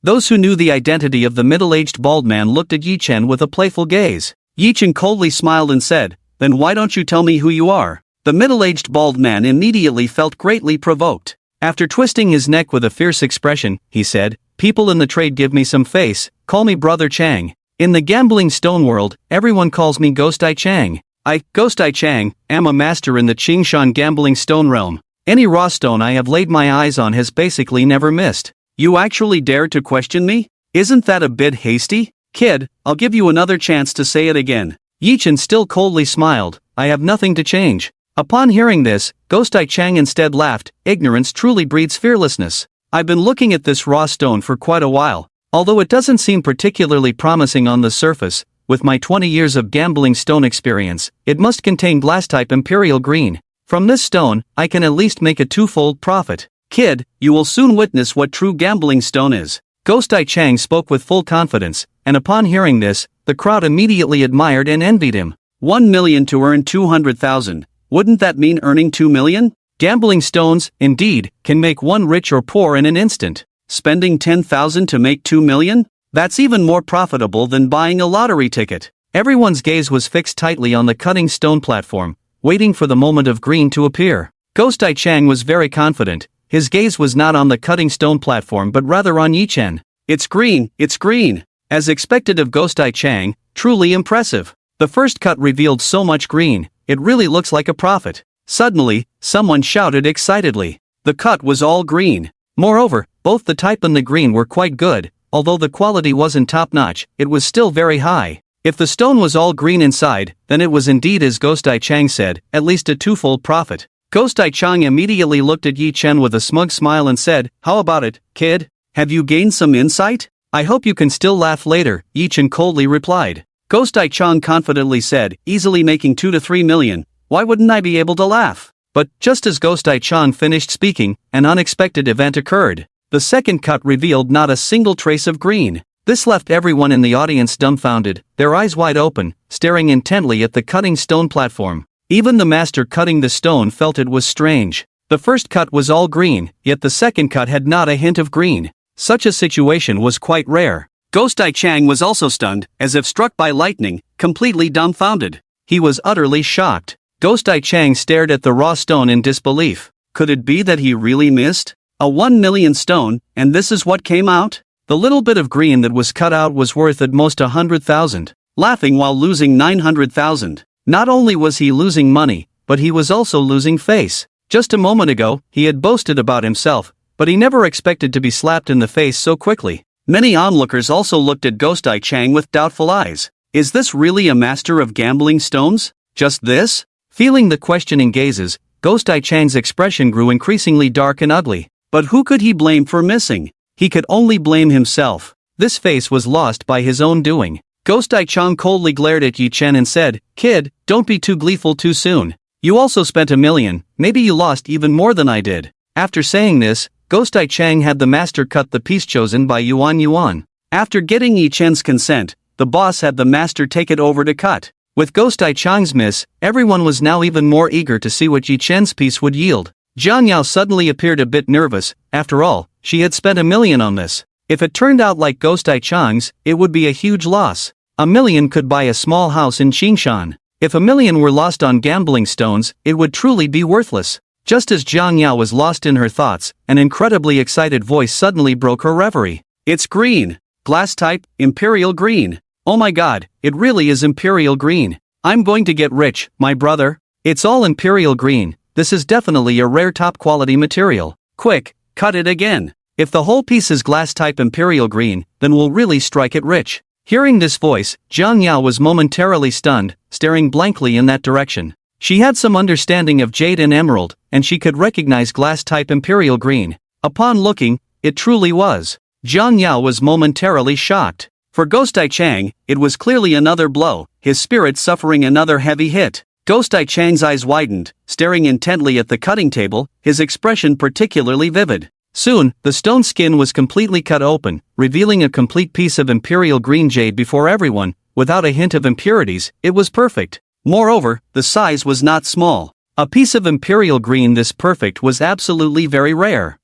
Those who knew the identity of the middle-aged bald man looked at Yi Chen with a playful gaze. Yi Chen coldly smiled and said, "Then why don't you tell me who you are?" The middle-aged bald man immediately felt greatly provoked. After twisting his neck with a fierce expression, he said, "People in the trade give me some face, call me Brother Chang. In the gambling stone world, everyone calls me Ghost Eye Chang. I, Ghost Eye Chang, am a master in the Qingshan gambling stone realm. Any raw stone I have laid my eyes on has basically never missed. You actually dared to question me? Isn't that a bit hasty? Kid, I'll give you another chance to say it again. Yi Chen still coldly smiled, I have nothing to change. Upon hearing this, Ghostai Chang instead laughed, ignorance truly breeds fearlessness. I've been looking at this raw stone for quite a while. Although it doesn't seem particularly promising on the surface, with my 20 years of gambling stone experience, it must contain glass-type imperial green. From this stone, I can at least make a twofold profit. Kid, you will soon witness what true gambling stone is. Ghostai Chang spoke with full confidence, and upon hearing this, the crowd immediately admired and envied him. 1 million to earn 200,000. Wouldn't that mean earning 2 million? Gambling stones, indeed, can make one rich or poor in an instant. Spending 10,000 to make 2 million? That's even more profitable than buying a lottery ticket. Everyone's gaze was fixed tightly on the cutting stone platform, waiting for the moment of green to appear. Ghostai Chang was very confident. His gaze was not on the cutting stone platform but rather on Yi Chen. It's green, it's green. As expected of Ghostai Chang, truly impressive. The first cut revealed so much green, it really looks like a profit. Suddenly, someone shouted excitedly. The cut was all green. Moreover, both the type and the green were quite good. Although the quality wasn't top-notch, it was still very high. If the stone was all green inside, then it was indeed as Ghostai Chang said, at least a twofold profit. Ghostai Chang immediately looked at Yi Chen with a smug smile and said, How about it, kid? Have you gained some insight? I hope you can still laugh later, Yi Chen coldly replied. Ghostai Chang confidently said, easily making 2 to 3 million. Why wouldn't I be able to laugh? But, just as Ghostai Chang finished speaking, an unexpected event occurred. The second cut revealed not a single trace of green. This left everyone in the audience dumbfounded, their eyes wide open, staring intently at the cutting stone platform. Even the master cutting the stone felt it was strange. The first cut was all green, yet the second cut had not a hint of green. Such a situation was quite rare. Ghostai Chang was also stunned, as if struck by lightning, completely dumbfounded. He was utterly shocked. Ghostai Chang stared at the raw stone in disbelief. Could it be that he really missed? A 1 million stone, and this is what came out? The little bit of green that was cut out was worth at most 100,000. Laughing while losing 900,000. Not only was he losing money, but he was also losing face. Just a moment ago, he had boasted about himself, but he never expected to be slapped in the face so quickly. Many onlookers also looked at Ghostai Chang with doubtful eyes. Is this really a master of gambling stones? Just this? Feeling the questioning gazes, Ghostai Chang's expression grew increasingly dark and ugly. But who could he blame for missing? He could only blame himself. This face was lost by his own doing. Ghostai Chang coldly glared at Yi Chen and said, Kid, don't be too gleeful too soon. You also spent 1 million, maybe you lost even more than I did. After saying this, Ghostai Chang had the master cut the piece chosen by Yuan. After getting Yi Chen's consent, the boss had the master take it over to cut. With Ghostai Chang's miss, everyone was now even more eager to see what Yi Chen's piece would yield. Jiang Yao suddenly appeared a bit nervous. After all, she had spent 1 million on this. If it turned out like Ghostai Chang's, it would be a huge loss. 1 million could buy a small house in Qingshan. If 1 million were lost on gambling stones, it would truly be worthless. Just as Jiang Yao was lost in her thoughts, an incredibly excited voice suddenly broke her reverie. It's green. Glass type, imperial green. Oh my god, it really is imperial green. I'm going to get rich, my brother. It's all imperial green. This is definitely a rare top-quality material. Quick, cut it again. If the whole piece is glass-type imperial green, then we'll really strike it rich. Hearing this voice, Jiang Yao was momentarily stunned, staring blankly in that direction. She had some understanding of jade and emerald, and she could recognize glass-type imperial green. Upon looking, it truly was. Jiang Yao was momentarily shocked. For Ghostai Chang, it was clearly another blow, his spirit suffering another heavy hit. Ghostai Chang's eyes widened, staring intently at the cutting table, his expression particularly vivid. Soon, the stone skin was completely cut open, revealing a complete piece of imperial green jade before everyone. Without a hint of impurities, it was perfect. Moreover, the size was not small. A piece of imperial green this perfect was absolutely very rare.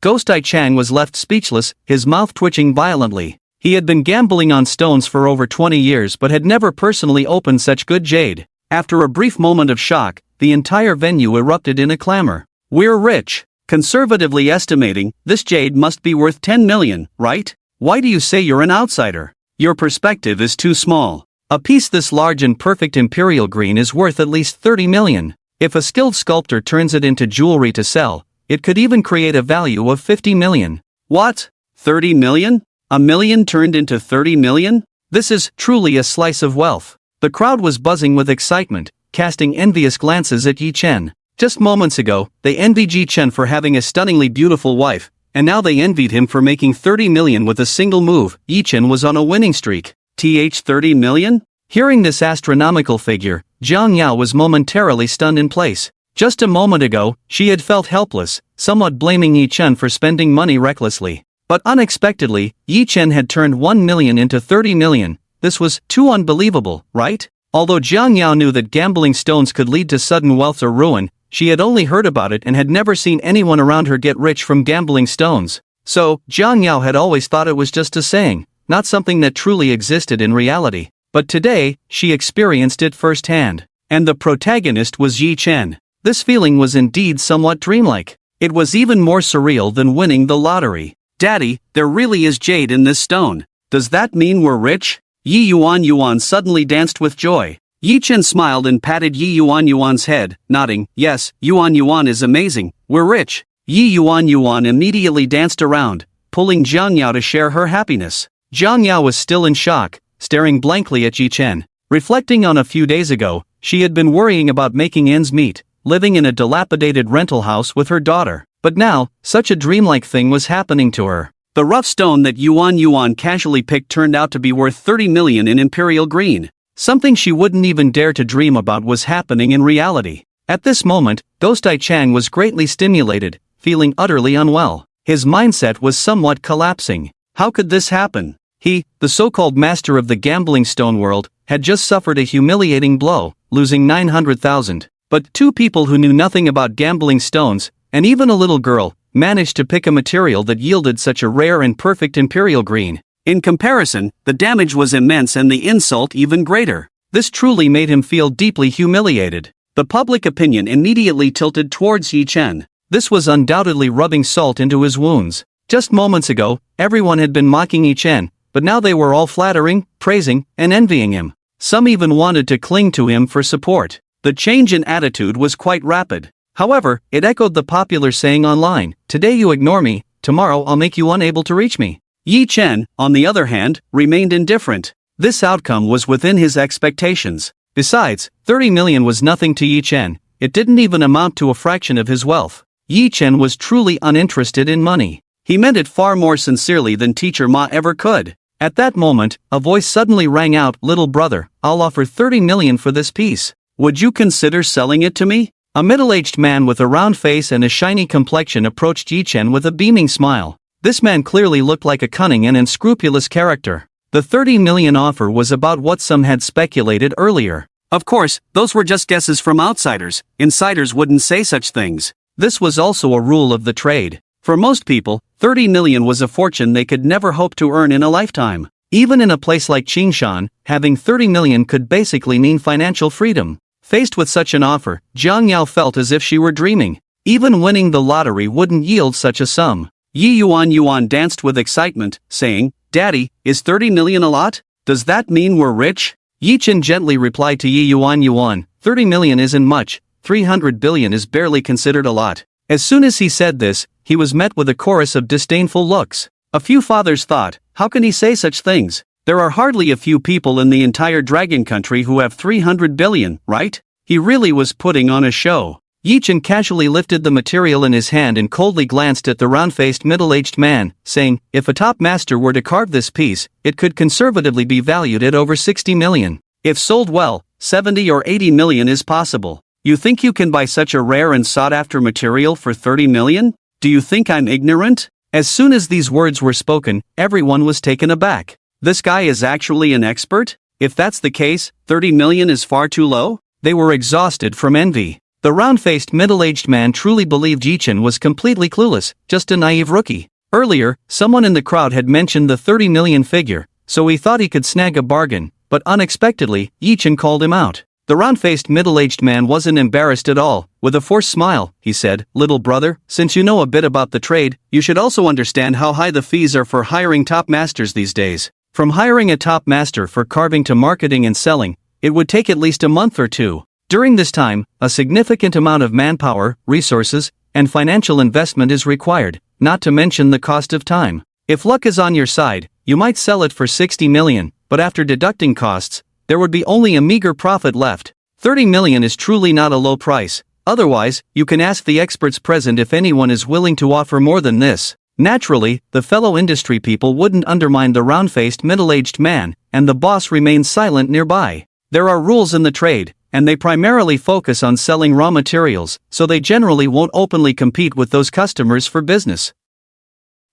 Ghostai Chang was left speechless, his mouth twitching violently. He had been gambling on stones for over 20 years but had never personally opened such good jade. After a brief moment of shock, the entire venue erupted in a clamor. We're rich. Conservatively estimating, this jade must be worth 10 million, right? Why do you say you're an outsider? Your perspective is too small. A piece this large and perfect imperial green is worth at least 30 million. If a skilled sculptor turns it into jewelry to sell, it could even create a value of 50 million. What? 30 million? 1 million turned into 30 million? This is truly a slice of wealth. The crowd was buzzing with excitement, casting envious glances at Yi Chen. Just moments ago, they envied Yi Chen for having a stunningly beautiful wife, and now they envied him for making 30 million with a single move. Yi Chen was on a winning streak. 30 million? Hearing this astronomical figure, Jiang Yao was momentarily stunned in place. Just a moment ago, she had felt helpless, somewhat blaming Yi Chen for spending money recklessly. But unexpectedly, Yi Chen had turned 1 million into 30 million. This was too unbelievable, right? Although Jiang Yao knew that gambling stones could lead to sudden wealth or ruin, she had only heard about it and had never seen anyone around her get rich from gambling stones. So, Jiang Yao had always thought it was just a saying, not something that truly existed in reality. But today, she experienced it firsthand. And the protagonist was Yi Chen. This feeling was indeed somewhat dreamlike. It was even more surreal than winning the lottery. Daddy, there really is jade in this stone. Does that mean we're rich? Yi Yuan suddenly danced with joy. Yi Chen smiled and patted Yi Yuan's head, nodding, yes, Yuan is amazing, we're rich. Yi Yuan immediately danced around, pulling Jiang Yao to share her happiness. Jiang Yao was still in shock, staring blankly at Yi Chen. Reflecting on a few days ago, she had been worrying about making ends meet, living in a dilapidated rental house with her daughter. But now, such a dreamlike thing was happening to her. The rough stone that Yuan casually picked turned out to be worth 30 million in Imperial Green. Something she wouldn't even dare to dream about was happening in reality. At this moment, Ghost Ai Chang was greatly stimulated, feeling utterly unwell. His mindset was somewhat collapsing. How could this happen? He, the so-called master of the gambling stone world, had just suffered a humiliating blow, losing 900,000. But two people who knew nothing about gambling stones, and even a little girl, managed to pick a material that yielded such a rare and perfect Imperial Green. In comparison, the damage was immense and the insult even greater. This truly made him feel deeply humiliated. The public opinion immediately tilted towards Yi Chen. This was undoubtedly rubbing salt into his wounds. Just moments ago, everyone had been mocking Yi Chen, but now they were all flattering, praising, and envying him. Some even wanted to cling to him for support. The change in attitude was quite rapid. However, it echoed the popular saying online, "Today you ignore me, tomorrow I'll make you unable to reach me." Yi Chen, on the other hand, remained indifferent. This outcome was within his expectations. Besides, 30 million was nothing to Yi Chen. It didn't even amount to a fraction of his wealth. Yi Chen was truly uninterested in money. He meant it far more sincerely than Teacher Ma ever could. At that moment, a voice suddenly rang out, "Little brother, I'll offer 30 million for this piece. Would you consider selling it to me?" A middle-aged man with a round face and a shiny complexion approached Yi Chen with a beaming smile. This man clearly looked like a cunning and unscrupulous character. The 30 million offer was about what some had speculated earlier. Of course, those were just guesses from outsiders. Insiders wouldn't say such things. This was also a rule of the trade. For most people, 30 million was a fortune they could never hope to earn in a lifetime. Even in a place like Qingshan, having 30 million could basically mean financial freedom. Faced with such an offer, Jiang Yao felt as if she were dreaming. Even winning the lottery wouldn't yield such a sum. Yi Yuan danced with excitement, saying, "Daddy, is 30 million a lot? Does that mean we're rich?" Yi Chen gently replied to Yi Yuan, 30 million isn't much, 300 billion is barely considered a lot. As soon as he said this, he was met with a chorus of disdainful looks. A few fathers thought, how can he say such things? There are hardly a few people in the entire Dragon Country who have 300 billion, right? He really was putting on a show. Yi Chen casually lifted the material in his hand and coldly glanced at the round-faced middle-aged man, saying, "If a top master were to carve this piece, it could conservatively be valued at over 60 million. If sold well, 70 or 80 million is possible. You think you can buy such a rare and sought-after material for 30 million? Do you think I'm ignorant?" As soon as these words were spoken, everyone was taken aback. This guy is actually an expert? If that's the case, 30 million is far too low? They were exhausted from envy. The round-faced middle-aged man truly believed Yi Chen was completely clueless, just a naive rookie. Earlier, someone in the crowd had mentioned the 30 million figure, so he thought he could snag a bargain, but unexpectedly, Yi Chen called him out. The round-faced middle-aged man wasn't embarrassed at all. With a forced smile, he said, "Little brother, since you know a bit about the trade, you should also understand how high the fees are for hiring top masters these days. From hiring a top master for carving to marketing and selling, it would take at least a month or two. During this time, a significant amount of manpower, resources, and financial investment is required, not to mention the cost of time. If luck is on your side, you might sell it for 60 million, but after deducting costs, there would be only a meager profit left. 30 million is truly not a low price. Otherwise, you can ask the experts present if anyone is willing to offer more than this. Naturally, the fellow industry people wouldn't undermine the round-faced middle-aged man, and the boss remained silent nearby. There are rules in the trade, and they primarily focus on selling raw materials, so they generally won't openly compete with those customers for business.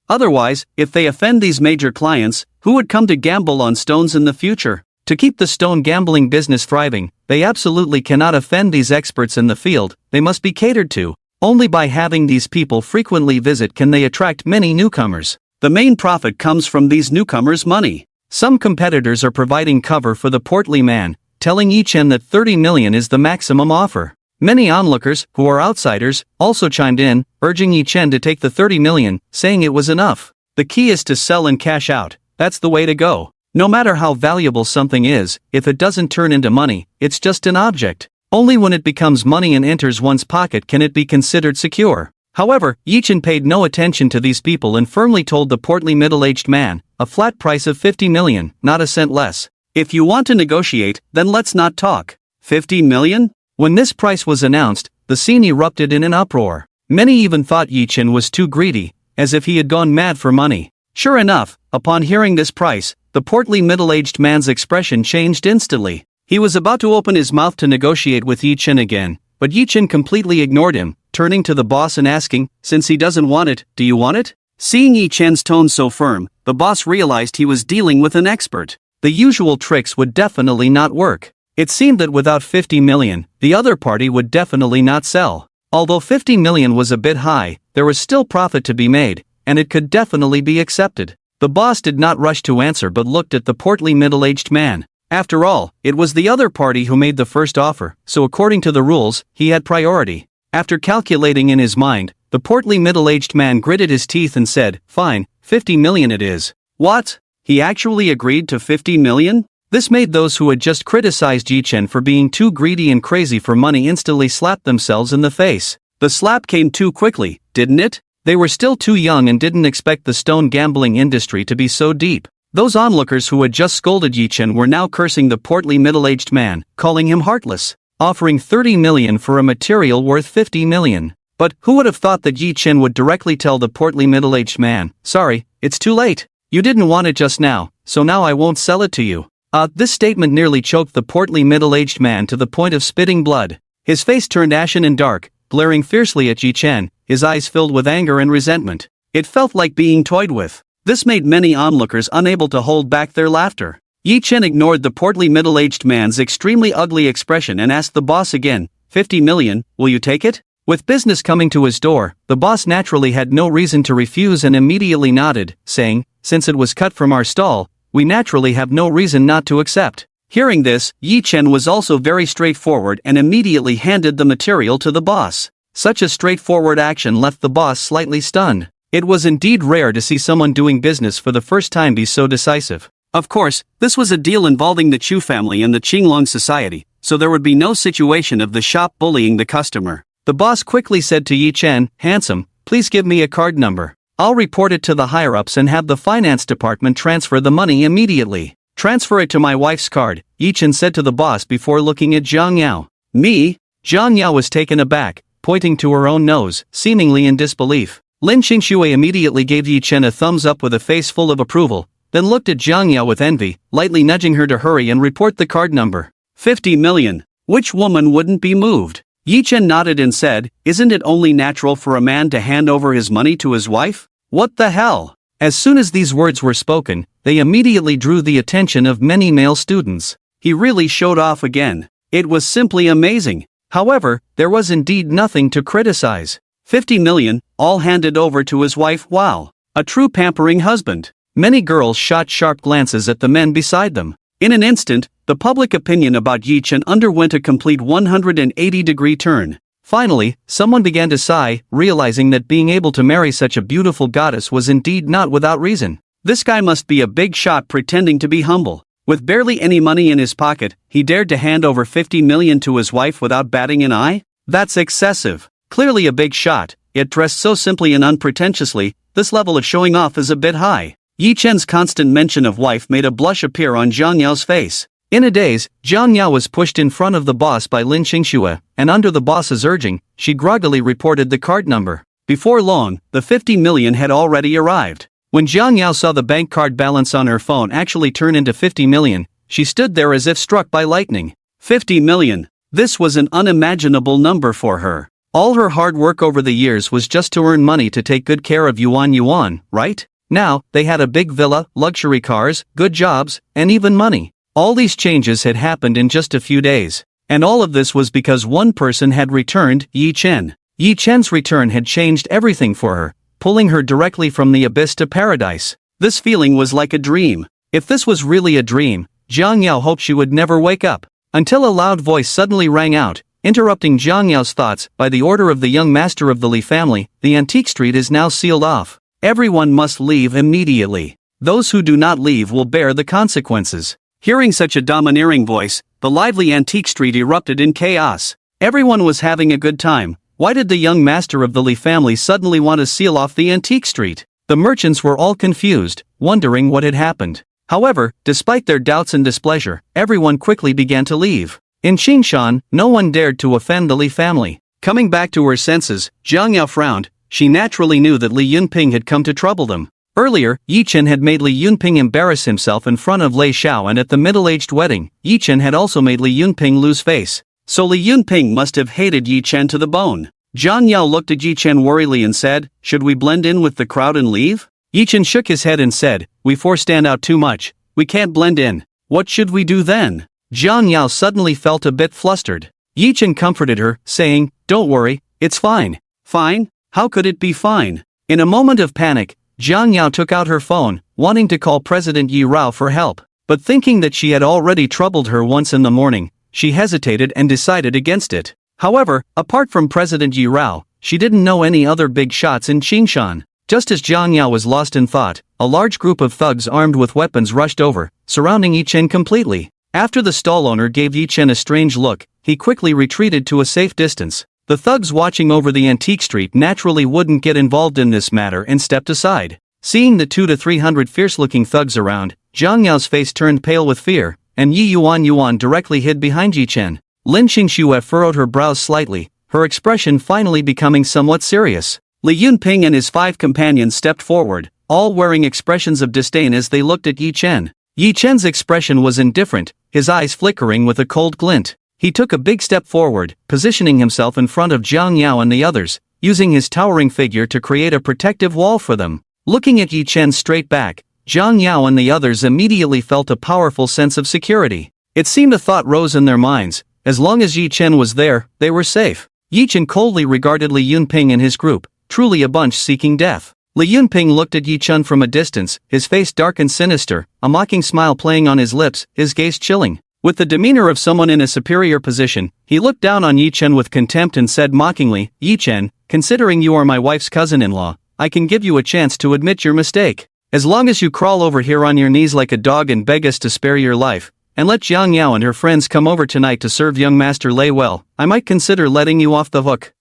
Otherwise, if they offend these major clients, who would come to gamble on stones in the future? To keep the stone gambling business thriving, they absolutely cannot offend these experts in the field, they must be catered to. Only by having these people frequently visit can they attract many newcomers. The main profit comes from these newcomers' money. Some competitors are providing cover for the portly man, telling Yi Chen that 30 million is the maximum offer. Many onlookers, who are outsiders, also chimed in, urging Yi Chen to take the 30 million, saying it was enough. The key is to sell and cash out, that's the way to go. No matter how valuable something is, if it doesn't turn into money, it's just an object. Only when it becomes money and enters one's pocket can it be considered secure. However, Yi Chen paid no attention to these people and firmly told the portly middle-aged man, a flat price of 50 million, not a cent less. If you want to negotiate, then let's not talk. 50 million? When this price was announced, the scene erupted in an uproar. Many even thought Yi Chen was too greedy, as if he had gone mad for money. Sure enough, upon hearing this price, the portly middle-aged man's expression changed instantly. He was about to open his mouth to negotiate with Yi Chen again, but Yi Chen completely ignored him, turning to the boss and asking, "Since he doesn't want it, do you want it?" Seeing Yi Chen's tone so firm, the boss realized he was dealing with an expert. The usual tricks would definitely not work. It seemed that without 50 million, the other party would definitely not sell. Although 50 million was a bit high, there was still profit to be made, and it could definitely be accepted. The boss did not rush to answer but looked at the portly middle-aged man. After all, it was the other party who made the first offer, so according to the rules, he had priority. After calculating in his mind, the portly middle-aged man gritted his teeth and said, "Fine, 50 million it is." What? He actually agreed to 50 million? This made those who had just criticized Yi Chen for being too greedy and crazy for money instantly slap themselves in the face. The slap came too quickly, didn't it? They were still too young and didn't expect the stone gambling industry to be so deep. Those onlookers who had just scolded Yi Chen were now cursing the portly middle-aged man, calling him heartless, offering 30 million for a material worth 50 million. But who would have thought that Yi Chen would directly tell the portly middle-aged man, "Sorry, it's too late. You didn't want it just now, so now I won't sell it to you." This statement nearly choked the portly middle-aged man to the point of spitting blood. His face turned ashen and dark, glaring fiercely at Yi Chen, his eyes filled with anger and resentment. It felt like being toyed with. This made many onlookers unable to hold back their laughter. Yi Chen ignored the portly middle-aged man's extremely ugly expression and asked the boss again, 50 million, will you take it? With business coming to his door, the boss naturally had no reason to refuse and immediately nodded, saying, "Since it was cut from our stall, we naturally have no reason not to accept." Hearing this, Yi Chen was also very straightforward and immediately handed the material to the boss. Such a straightforward action left the boss slightly stunned. It was indeed rare to see someone doing business for the first time be so decisive. Of course, this was a deal involving the Chu family and the Qinglong society, so there would be no situation of the shop bullying the customer. The boss quickly said to Yi Chen, "Handsome, please give me a card number. I'll report it to the higher-ups and have the finance department transfer the money immediately." "Transfer it to my wife's card," Yi Chen said to the boss before looking at Zhang Yao. "Me?" Zhang Yao was taken aback, pointing to her own nose, seemingly in disbelief. Lin Qingxue immediately gave Yi Chen a thumbs up with a face full of approval, then looked at Zhang Yao with envy, lightly nudging her to hurry and report the card number. 50 million. Which woman wouldn't be moved? Yi Chen nodded and said, "Isn't it only natural for a man to hand over his money to his wife? What the hell?" As soon as these words were spoken, they immediately drew the attention of many male students. He really showed off again. It was simply amazing. However, there was indeed nothing to criticize. 50 million, all handed over to his wife. Wow. A true pampering husband. Many girls shot sharp glances at the men beside them. In an instant, the public opinion about Yi Chen underwent a complete 180-degree turn. Finally, someone began to sigh, realizing that being able to marry such a beautiful goddess was indeed not without reason. This guy must be a big shot pretending to be humble. With barely any money in his pocket, he dared to hand over 50 million to his wife without batting an eye? That's excessive. Clearly a big shot, yet dressed so simply and unpretentiously, this level of showing off is a bit high. Yi Chen's constant mention of wife made a blush appear on Zhang Yao's face. In a daze, Jiang Yao was pushed in front of the boss by Lin Qingxue, and under the boss's urging, she groggily reported the card number. Before long, the 50 million had already arrived. When Jiang Yao saw the bank card balance on her phone actually turn into 50 million, she stood there as if struck by lightning. 50 million. This was an unimaginable number for her. All her hard work over the years was just to earn money to take good care of Yuan, right? Now, they had a big villa, luxury cars, good jobs, and even money. All these changes had happened in just a few days. And all of this was because one person had returned, Yi Chen. Yi Chen's return had changed everything for her, pulling her directly from the abyss to paradise. This feeling was like a dream. If this was really a dream, Jiang Yao hoped she would never wake up. Until a loud voice suddenly rang out, interrupting Jiang Yao's thoughts. By the order of the young master of the Li family, the antique street is now sealed off. Everyone must leave immediately. Those who do not leave will bear the consequences. Hearing such a domineering voice, the lively antique street erupted in chaos. Everyone was having a good time. Why did the young master of the Li family suddenly want to seal off the antique street? The merchants were all confused, wondering what had happened. However, despite their doubts and displeasure, everyone quickly began to leave. In Qingshan, no one dared to offend the Li family. Coming back to her senses, Jiang Yao frowned. She naturally knew that Li Yunping had come to trouble them. Earlier, Yi Chen had made Li Yunping embarrass himself in front of Lei Xiao, and at the middle-aged wedding, Yi Chen had also made Li Yunping lose face. So Li Yunping must have hated Yi Chen to the bone. Jiang Yao looked at Yi Chen worriedly and said, "Should we blend in with the crowd and leave?" Yi Chen shook his head and said, "We four stand out too much. We can't blend in. What should we do then?" Jiang Yao suddenly felt a bit flustered. Yi Chen comforted her, saying, "Don't worry, it's fine." Fine? How could it be fine? In a moment of panic, Jiang Yao took out her phone, wanting to call President Yi Rao for help. But thinking that she had already troubled her once in the morning, she hesitated and decided against it. However, apart from President Yi Rao, she didn't know any other big shots in Qingshan. Just as Jiang Yao was lost in thought, a large group of thugs armed with weapons rushed over, surrounding Yi Chen completely. After the stall owner gave Yi Chen a strange look, he quickly retreated to a safe distance. The thugs watching over the antique street naturally wouldn't get involved in this matter and stepped aside. Seeing the 200 to 300 fierce-looking thugs around, Jiang Yao's face turned pale with fear, and Yi Yuan directly hid behind Yi Chen. Lin Qingxue furrowed her brows slightly, her expression finally becoming somewhat serious. Li Yunping and his 5 companions stepped forward, all wearing expressions of disdain as they looked at Yi Chen. Yi Chen's expression was indifferent, his eyes flickering with a cold glint. He took a big step forward, positioning himself in front of Jiang Yao and the others, using his towering figure to create a protective wall for them. Looking at Yi Chen straight back, Jiang Yao and the others immediately felt a powerful sense of security. It seemed a thought rose in their minds: as long as Yi Chen was there, they were safe. Yi Chen coldly regarded Li Yunping and his group, truly a bunch seeking death. Li Yunping looked at Yi Chen from a distance, his face dark and sinister, a mocking smile playing on his lips, his gaze chilling. With the demeanor of someone in a superior position, he looked down on Yi Chen with contempt and said mockingly, "Yi Chen, considering you are my wife's cousin-in-law, I can give you a chance to admit your mistake. As long as you crawl over here on your knees like a dog and beg us to spare your life, and let Jiang Yao and her friends come over tonight to serve young Master Lei well, I might consider letting you off the hook.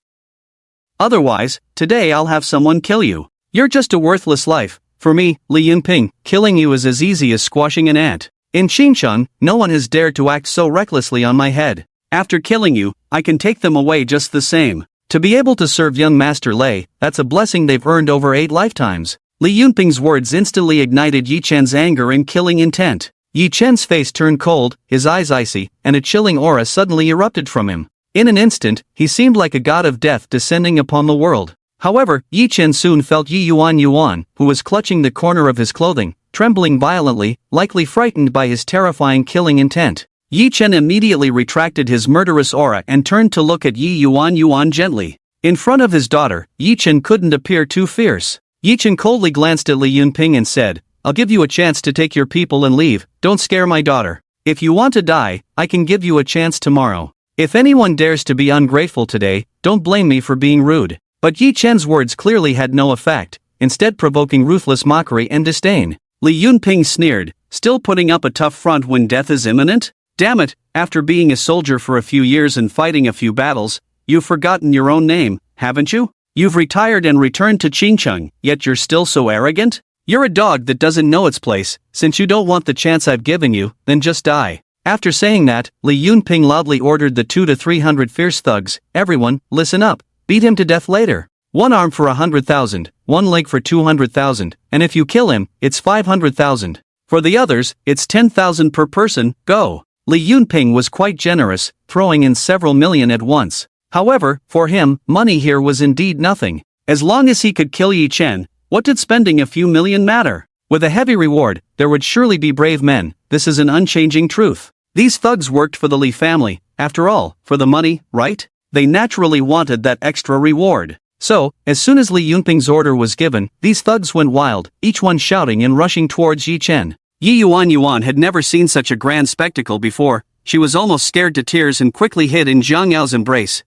Otherwise, today I'll have someone kill you. You're just a worthless life. For me, Li Yunping, killing you is as easy as squashing an ant. In Qingshan, no one has dared to act so recklessly on my head. After killing you, I can take them away just the same. To be able to serve young Master Lei, that's a blessing they've earned over 8 lifetimes." Li Yunping's words instantly ignited Yi Chen's anger and killing intent. Yi Chen's face turned cold, his eyes icy, and a chilling aura suddenly erupted from him. In an instant, he seemed like a god of death descending upon the world. However, Yi Chen soon felt Yi Yuan, who was clutching the corner of his clothing, trembling violently, likely frightened by his terrifying killing intent. Yi Chen immediately retracted his murderous aura and turned to look at Yi Yuan gently. In front of his daughter, Yi Chen couldn't appear too fierce. Yi Chen coldly glanced at Li Yunping and said, "I'll give you a chance to take your people and leave, don't scare my daughter. If you want to die, I can give you a chance tomorrow. If anyone dares to be ungrateful today, don't blame me for being rude." But Yi Chen's words clearly had no effect, instead provoking ruthless mockery and disdain. Li Yunping sneered, "Still putting up a tough front when death is imminent? Damn it, after being a soldier for a few years and fighting a few battles, you've forgotten your own name, haven't you? You've retired and returned to Qingcheng, yet you're still so arrogant? You're a dog that doesn't know its place. Since you don't want the chance I've given you, then just die." After saying that, Li Yunping loudly ordered the 200 to 300 fierce thugs, "Everyone, listen up. Beat him to death later. One arm for 100,000, one leg for 200,000, and if you kill him, it's 500,000. For the others, it's 10,000 per person, go." Li Yunping was quite generous, throwing in several million at once. However, for him, money here was indeed nothing. As long as he could kill Yi Chen, what did spending a few million matter? With a heavy reward, there would surely be brave men. This is an unchanging truth. These thugs worked for the Li family, after all, for the money, right? They naturally wanted that extra reward. So, as soon as Li Yunping's order was given, these thugs went wild, each one shouting and rushing towards Yi Chen. Yi Yuan had never seen such a grand spectacle before. She was almost scared to tears and quickly hid in Zhang Yao's embrace.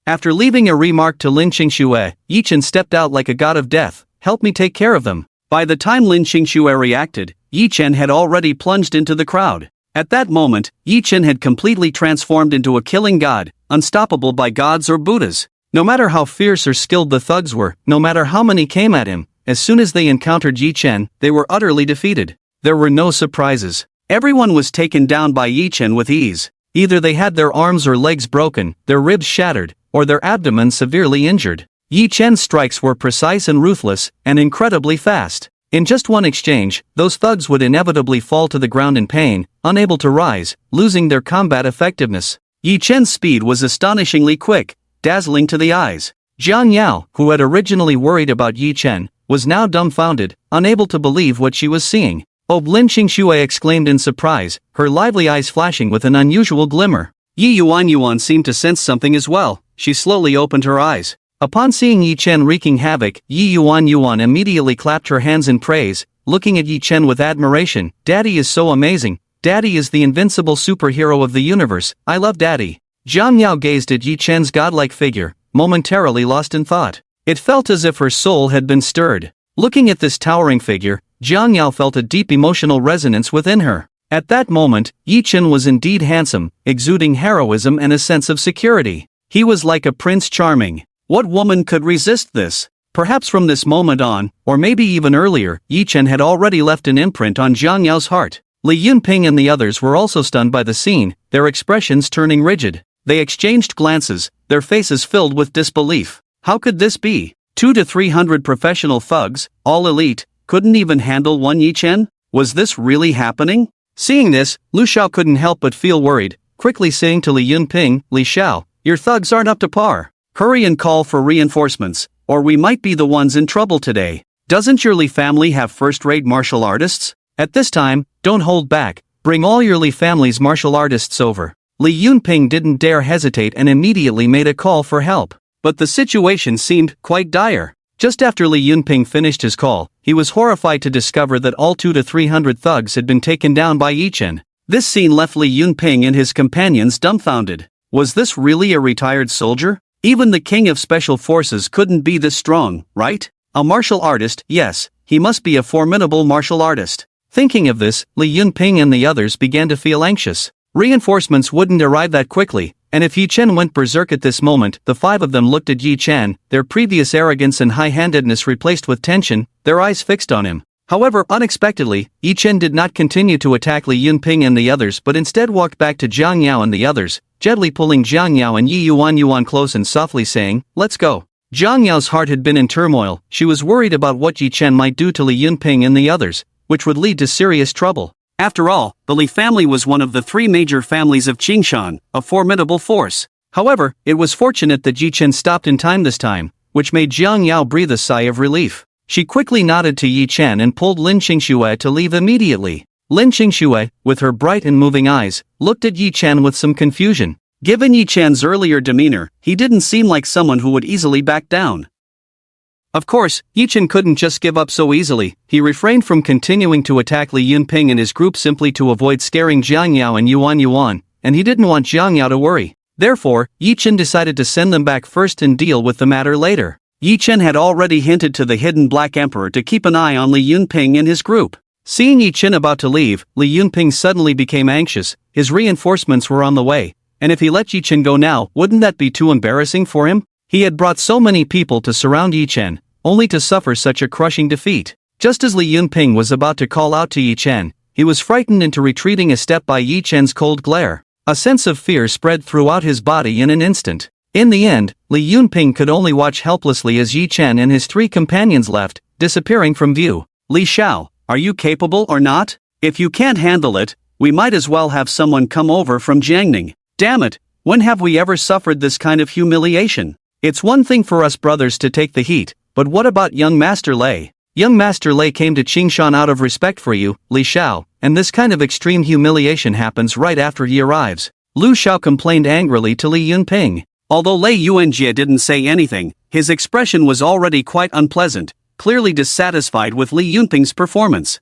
After leaving a remark to Lin Qingxue, Yi Chen stepped out like a god of death. "Help me take care of them." By the time Lin Qingxue reacted, Yi Chen had already plunged into the crowd. At that moment, Yi Chen had completely transformed into a killing god, unstoppable by gods or Buddhas. No matter how fierce or skilled the thugs were, no matter how many came at him, as soon as they encountered Yi Chen, they were utterly defeated. There were no surprises. Everyone was taken down by Yi Chen with ease. Either they had their arms or legs broken, their ribs shattered, or their abdomen severely injured. Yi Chen's strikes were precise and ruthless, and incredibly fast. In just one exchange, those thugs would inevitably fall to the ground in pain, unable to rise, losing their combat effectiveness. Yi Chen's speed was astonishingly quick, dazzling to the eyes. Zhang Yao, who had originally worried about Yi Chen, was now dumbfounded, unable to believe what she was seeing. "Oh!" Lin Qingxue exclaimed in surprise, her lively eyes flashing with an unusual glimmer. Yi Yuan seemed to sense something as well. She slowly opened her eyes. Upon seeing Yi Chen wreaking havoc, Yi Yuan immediately clapped her hands in praise, looking at Yi Chen with admiration. "Daddy is so amazing. Daddy is the invincible superhero of the universe. I love Daddy." Zhang Yao gazed at Yi Chen's godlike figure, momentarily lost in thought. It felt as if her soul had been stirred. Looking at this towering figure, Zhang Yao felt a deep emotional resonance within her. At that moment, Yi Chen was indeed handsome, exuding heroism and a sense of security. He was like a prince charming. What woman could resist this? Perhaps from this moment on, or maybe even earlier, Yi Chen had already left an imprint on Zhang Yao's heart. Li Yunping and the others were also stunned by the scene, their expressions turning rigid. They exchanged glances, their faces filled with disbelief. How could this be? 200 to 300 professional thugs, all elite, couldn't even handle one Yi Chen? Was this really happening? Seeing this, Lu Xiao couldn't help but feel worried, quickly saying to Li Yunping, "Li Xiao, your thugs aren't up to par. Hurry and call for reinforcements, or we might be the ones in trouble today. Doesn't your Li family have first-rate martial artists? At this time, don't hold back, bring all your Li family's martial artists over." Li Yunping didn't dare hesitate and immediately made a call for help. But the situation seemed quite dire. Just after Li Yunping finished his call, he was horrified to discover that all 200 to 300 thugs had been taken down by Yi Chen. This scene left Li Yunping and his companions dumbfounded. Was this really a retired soldier? Even the king of special forces couldn't be this strong, right? A martial artist, yes, he must be a formidable martial artist. Thinking of this, Li Yunping and the others began to feel anxious. Reinforcements wouldn't arrive that quickly, and if Yi Chen went berserk at this moment, the five of them looked at Yi Chen, their previous arrogance and high-handedness replaced with tension, their eyes fixed on him. However, unexpectedly, Yi Chen did not continue to attack Li Yunping and the others but instead walked back to Zhang Yao and the others, gently pulling Zhang Yao and Yi Yuan close and softly saying, "Let's go." Zhang Yao's heart had been in turmoil. She was worried about what Yi Chen might do to Li Yunping and the others, which would lead to serious trouble. After all, the Li family was one of the three major families of Qingshan, a formidable force. However, it was fortunate that Yi Chen stopped in time this time, which made Zhang Yao breathe a sigh of relief. She quickly nodded to Yi Chen and pulled Lin Qingxue to leave immediately. Lin Qingxue, with her bright and moving eyes, looked at Yi Chen with some confusion. Given Yi Chen's earlier demeanor, he didn't seem like someone who would easily back down. Of course, Yi Chen couldn't just give up so easily. He refrained from continuing to attack Li Yunping and his group simply to avoid scaring Zhang Yao and Yuan, and he didn't want Zhang Yao to worry. Therefore, Yi Chen decided to send them back first and deal with the matter later. Yi Chen had already hinted to the hidden Black Emperor to keep an eye on Li Yunping and his group. Seeing Yi Chen about to leave, Li Yunping suddenly became anxious. His reinforcements were on the way, and if he let Yi Chen go now, wouldn't that be too embarrassing for him? He had brought so many people to surround Yi Chen, only to suffer such a crushing defeat. Just as Li Yunping was about to call out to Yi Chen, he was frightened into retreating a step by Yi Chen's cold glare. A sense of fear spread throughout his body in an instant. In the end, Li Yunping could only watch helplessly as Yi Chen and his 3 companions left, disappearing from view. Li Xiao, are you capable or not? If you can't handle it, we might as well have someone come over from Jiangning. Damn it, when have we ever suffered this kind of humiliation? It's one thing for us brothers to take the heat, but what about young Master Lei? Young Master Lei came to Qingshan out of respect for you, Li Xiao, and this kind of extreme humiliation happens right after he arrives. Lu Xiao complained angrily to Li Yunping. Although Lei Yuanjie didn't say anything, his expression was already quite unpleasant, clearly dissatisfied with Li Yunping's performance.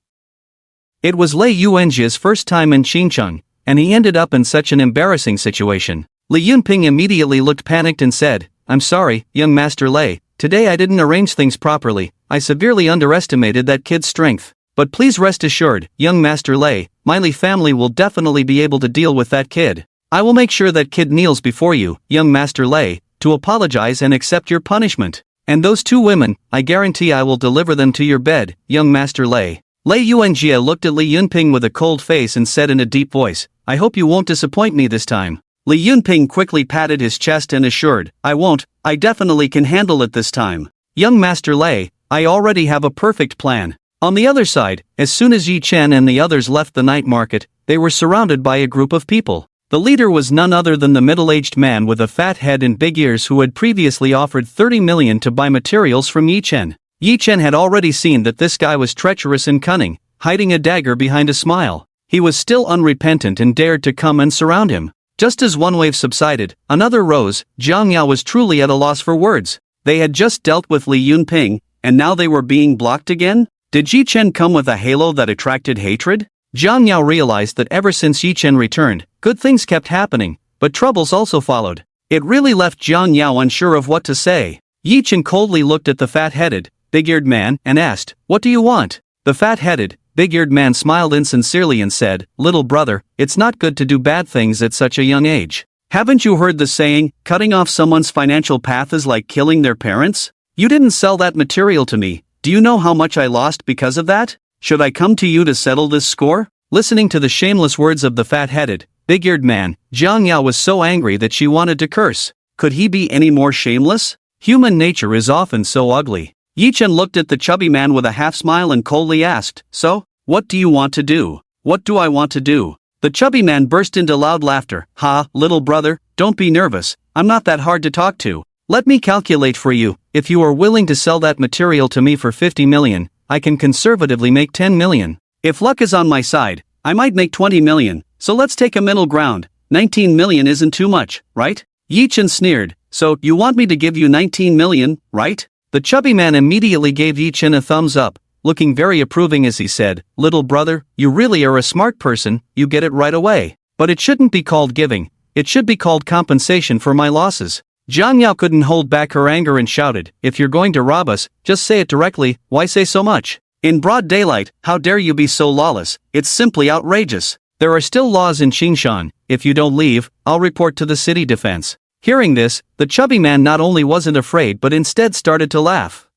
It was Lei Yuanjie's first time in Qingshan, and he ended up in such an embarrassing situation. Li Yunping immediately looked panicked and said, "I'm sorry, young Master Lei, today I didn't arrange things properly, I severely underestimated that kid's strength. But please rest assured, young Master Lei, my Li family will definitely be able to deal with that kid. I will make sure that kid kneels before you, young Master Lei, to apologize and accept your punishment. And those 2 women, I guarantee I will deliver them to your bed, young Master Lei." Lei Yuanjie looked at Li Yunping with a cold face and said in a deep voice, "I hope you won't disappoint me this time." Li Yunping quickly patted his chest and assured, "I won't, I definitely can handle it this time. Young Master Lei, I already have a perfect plan." On the other side, as soon as Yi Chen and the others left the night market, they were surrounded by a group of people. The leader was none other than the middle-aged man with a fat head and big ears who had previously offered 30 million to buy materials from Yi Chen. Yi Chen had already seen that this guy was treacherous and cunning, hiding a dagger behind a smile. He was still unrepentant and dared to come and surround him. Just as one wave subsided, another rose. Jiang Yao was truly at a loss for words. They had just dealt with Li Yunping, and now they were being blocked again? Did Yi Chen come with a halo that attracted hatred? Jiang Yao realized that ever since Yi Chen returned, good things kept happening, but troubles also followed. It really left Jiang Yao unsure of what to say. Yi Chen coldly looked at the fat-headed, big-eared man and asked, "What do you want?" The fat-headed, big-eared man smiled insincerely and said, "Little brother, it's not good to do bad things at such a young age. Haven't you heard the saying, cutting off someone's financial path is like killing their parents? You didn't sell that material to me. Do you know how much I lost because of that? Should I come to you to settle this score?" Listening to the shameless words of the fat-headed, big-eared man, Jiang Yao was so angry that she wanted to curse. Could he be any more shameless? Human nature is often so ugly. Yi Chen looked at the chubby man with a half-smile and coldly asked, "So, what do you want to do?" "What do I want to do?" The chubby man burst into loud laughter. "Ha, little brother, don't be nervous, I'm not that hard to talk to. Let me calculate for you. If you are willing to sell that material to me for 50 million, I can conservatively make 10 million. If luck is on my side, I might make 20 million, so let's take a middle ground. 19 million isn't too much, right?" Yi Chen sneered. "So, you want me to give you 19 million, right?" The chubby man immediately gave Yi Chen a thumbs up, looking very approving as he said, "Little brother, you really are a smart person, you get it right away. But it shouldn't be called giving, it should be called compensation for my losses." Jiang Yao couldn't hold back her anger and shouted, "If you're going to rob us, just say it directly, why say so much? In broad daylight, how dare you be so lawless, it's simply outrageous. There are still laws in Qingshan, if you don't leave, I'll report to the city defense." Hearing this, the chubby man not only wasn't afraid but instead started to laugh.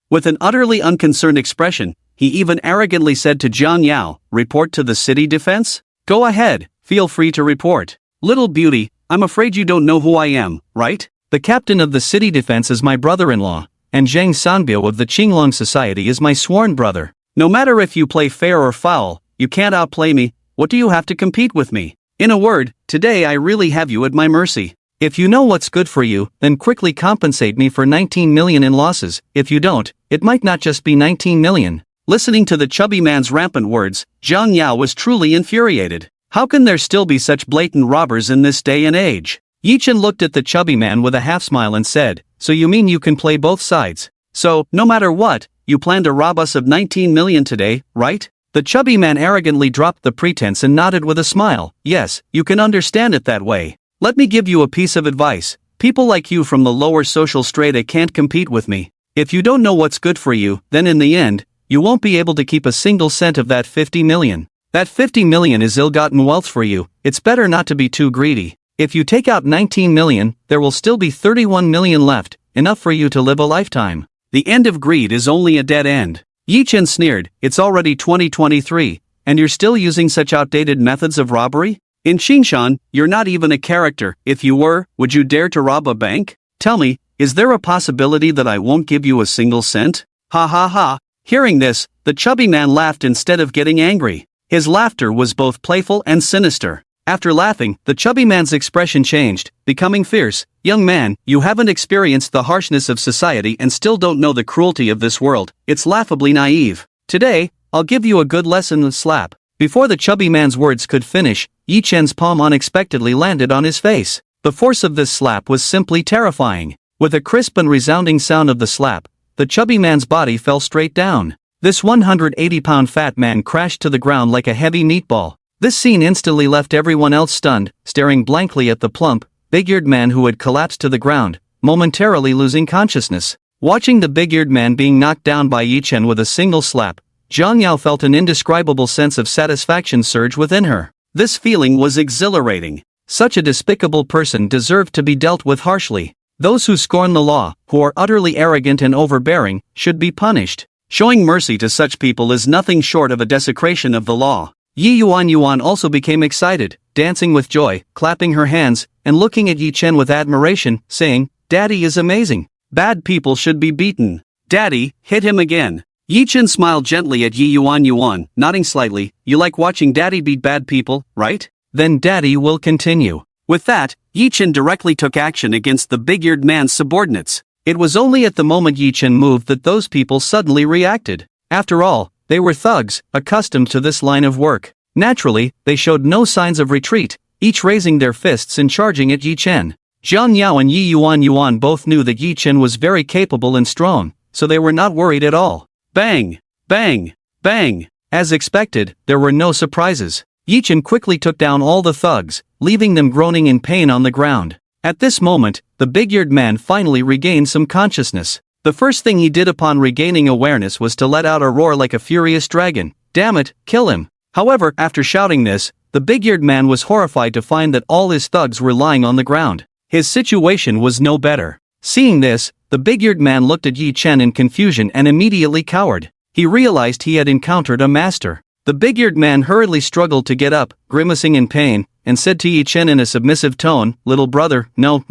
With an utterly unconcerned expression, he even arrogantly said to Jiang Yao, "Report to the city defense? Go ahead, feel free to report. Little beauty, I'm afraid you don't know who I am, right? The captain of the city defense is my brother-in-law, and Zhang Sanbiu of the Qinglong Society is my sworn brother. No matter if you play fair or foul, you can't outplay me. What do you have to compete with me? In a word, today I really have you at my mercy. If you know what's good for you, then quickly compensate me for 19 million in losses. If you don't, it might not just be 19 million. Listening to the chubby man's rampant words, Jiang Yao was truly infuriated. How can there still be such blatant robbers in this day and age? Yi Chen looked at the chubby man with a half-smile and said, "So you mean you can play both sides? So, no matter what, you plan to rob us of 19 million today, right?" The chubby man arrogantly dropped the pretense and nodded with a smile. "Yes, you can understand it that way. Let me give you a piece of advice. People like you from the lower social strata can't compete with me. If you don't know what's good for you, then in the end, you won't be able to keep a single cent of that 50 million. That 50 million is ill-gotten wealth for you. It's better not to be too greedy. If you take out 19 million, there will still be 31 million left, enough for you to live a lifetime. The end of greed is only a dead end." Yi Chen sneered, "It's already 2023. And you're still using such outdated methods of robbery? In Qingshan, you're not even a character. If you were, would you dare to rob a bank? Tell me, is there a possibility that I won't give you a single cent? Ha ha ha. Hearing this, the chubby man laughed instead of getting angry. His laughter was both playful and sinister. After laughing, the chubby man's expression changed, becoming fierce. Young man, you haven't experienced the harshness of society and still don't know the cruelty of this world. It's laughably naive. Today, I'll give you a good lesson and slap. Before the chubby man's words could finish, Yi Chen's palm unexpectedly landed on his face. The force of this slap was simply terrifying. With a crisp and resounding sound of the slap, the chubby man's body fell straight down. This 180-pound fat man crashed to the ground like a heavy meatball. This scene instantly left everyone else stunned, staring blankly at the plump, big-eared man who had collapsed to the ground, momentarily losing consciousness. Watching the big-eared man being knocked down by Yi Chen with a single slap, Jiang Yao felt an indescribable sense of satisfaction surge within her. This feeling was exhilarating. Such a despicable person deserved to be dealt with harshly. Those who scorn the law, who are utterly arrogant and overbearing, should be punished. Showing mercy to such people is nothing short of a desecration of the law. Yi Yuan also became excited, dancing with joy, clapping her hands, and looking at Yi Chen with admiration, saying, "Daddy is amazing. Bad people should be beaten. Daddy, hit him again." Yi Chen smiled gently at Yi Yuan, nodding slightly. "You like watching Daddy beat bad people, right? Then Daddy will continue." With that, Yi Chen directly took action against the big-eared man's subordinates. It was only at the moment Yi Chen moved that those people suddenly reacted. After all, they were thugs, accustomed to this line of work. Naturally, they showed no signs of retreat, each raising their fists and charging at Yi Chen. Jiang Yao and Yi Yuan both knew that Yi Chen was very capable and strong, so they were not worried at all. Bang! Bang! Bang! As expected, there were no surprises. Yi Chen quickly took down all the thugs, leaving them groaning in pain on the ground. At this moment, the big-eared man finally regained some consciousness. The first thing he did upon regaining awareness was to let out a roar like a furious dragon. "Damn it, kill him!" However, after shouting this, the big-eared man was horrified to find that all his thugs were lying on the ground. His situation was no better. Seeing this, the big-eared man looked at Yi Chen in confusion and immediately cowered. He realized he had encountered a master. The big-eared man hurriedly struggled to get up, grimacing in pain, and said to Yi Chen in a submissive tone, "Little brother, no,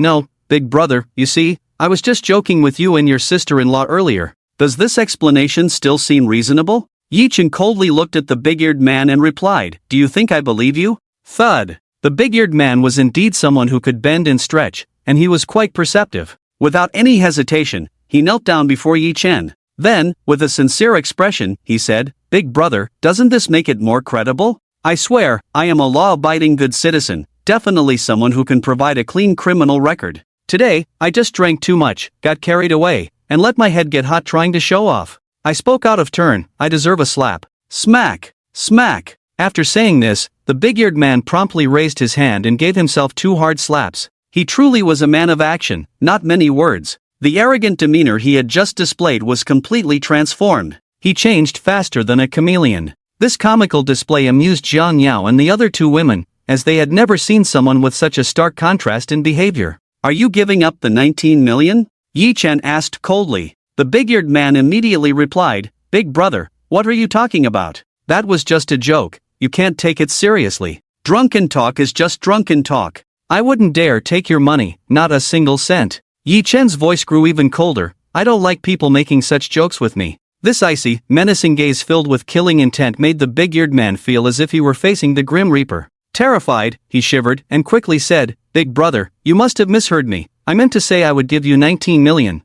big brother, you see, I was just joking with you and your sister-in-law earlier. Does this explanation still seem reasonable?" Yi Chen coldly looked at the big-eared man and replied, "Do you think I believe you?" Thud. The big-eared man was indeed someone who could bend and stretch, and he was quite perceptive. Without any hesitation, he knelt down before Yi Chen. Then, with a sincere expression, he said, "Big brother, doesn't this make it more credible? I swear, I am a law-abiding good citizen, definitely someone who can provide a clean criminal record. Today, I just drank too much, got carried away, and let my head get hot trying to show off. I spoke out of turn, I deserve a slap." Smack! Smack! After saying this, the big-eared man promptly raised his hand and gave himself 2 hard slaps. He truly was a man of action, not many words. The arrogant demeanor he had just displayed was completely transformed. He changed faster than a chameleon. This comical display amused Jiang Yao and the other 2 women, as they had never seen someone with such a stark contrast in behavior. "Are you giving up the 19 million? Yi Chen asked coldly. The big-eared man immediately replied, "Big brother, what are you talking about? That was just a joke, you can't take it seriously. Drunken talk is just drunken talk. I wouldn't dare take your money, not a single cent." Yi Chen's voice grew even colder. "I don't like people making such jokes with me." This icy, menacing gaze filled with killing intent made the big-eared man feel as if he were facing the Grim Reaper. Terrified, he shivered and quickly said, "Big brother, you must have misheard me. I meant to say I would give you 19 million.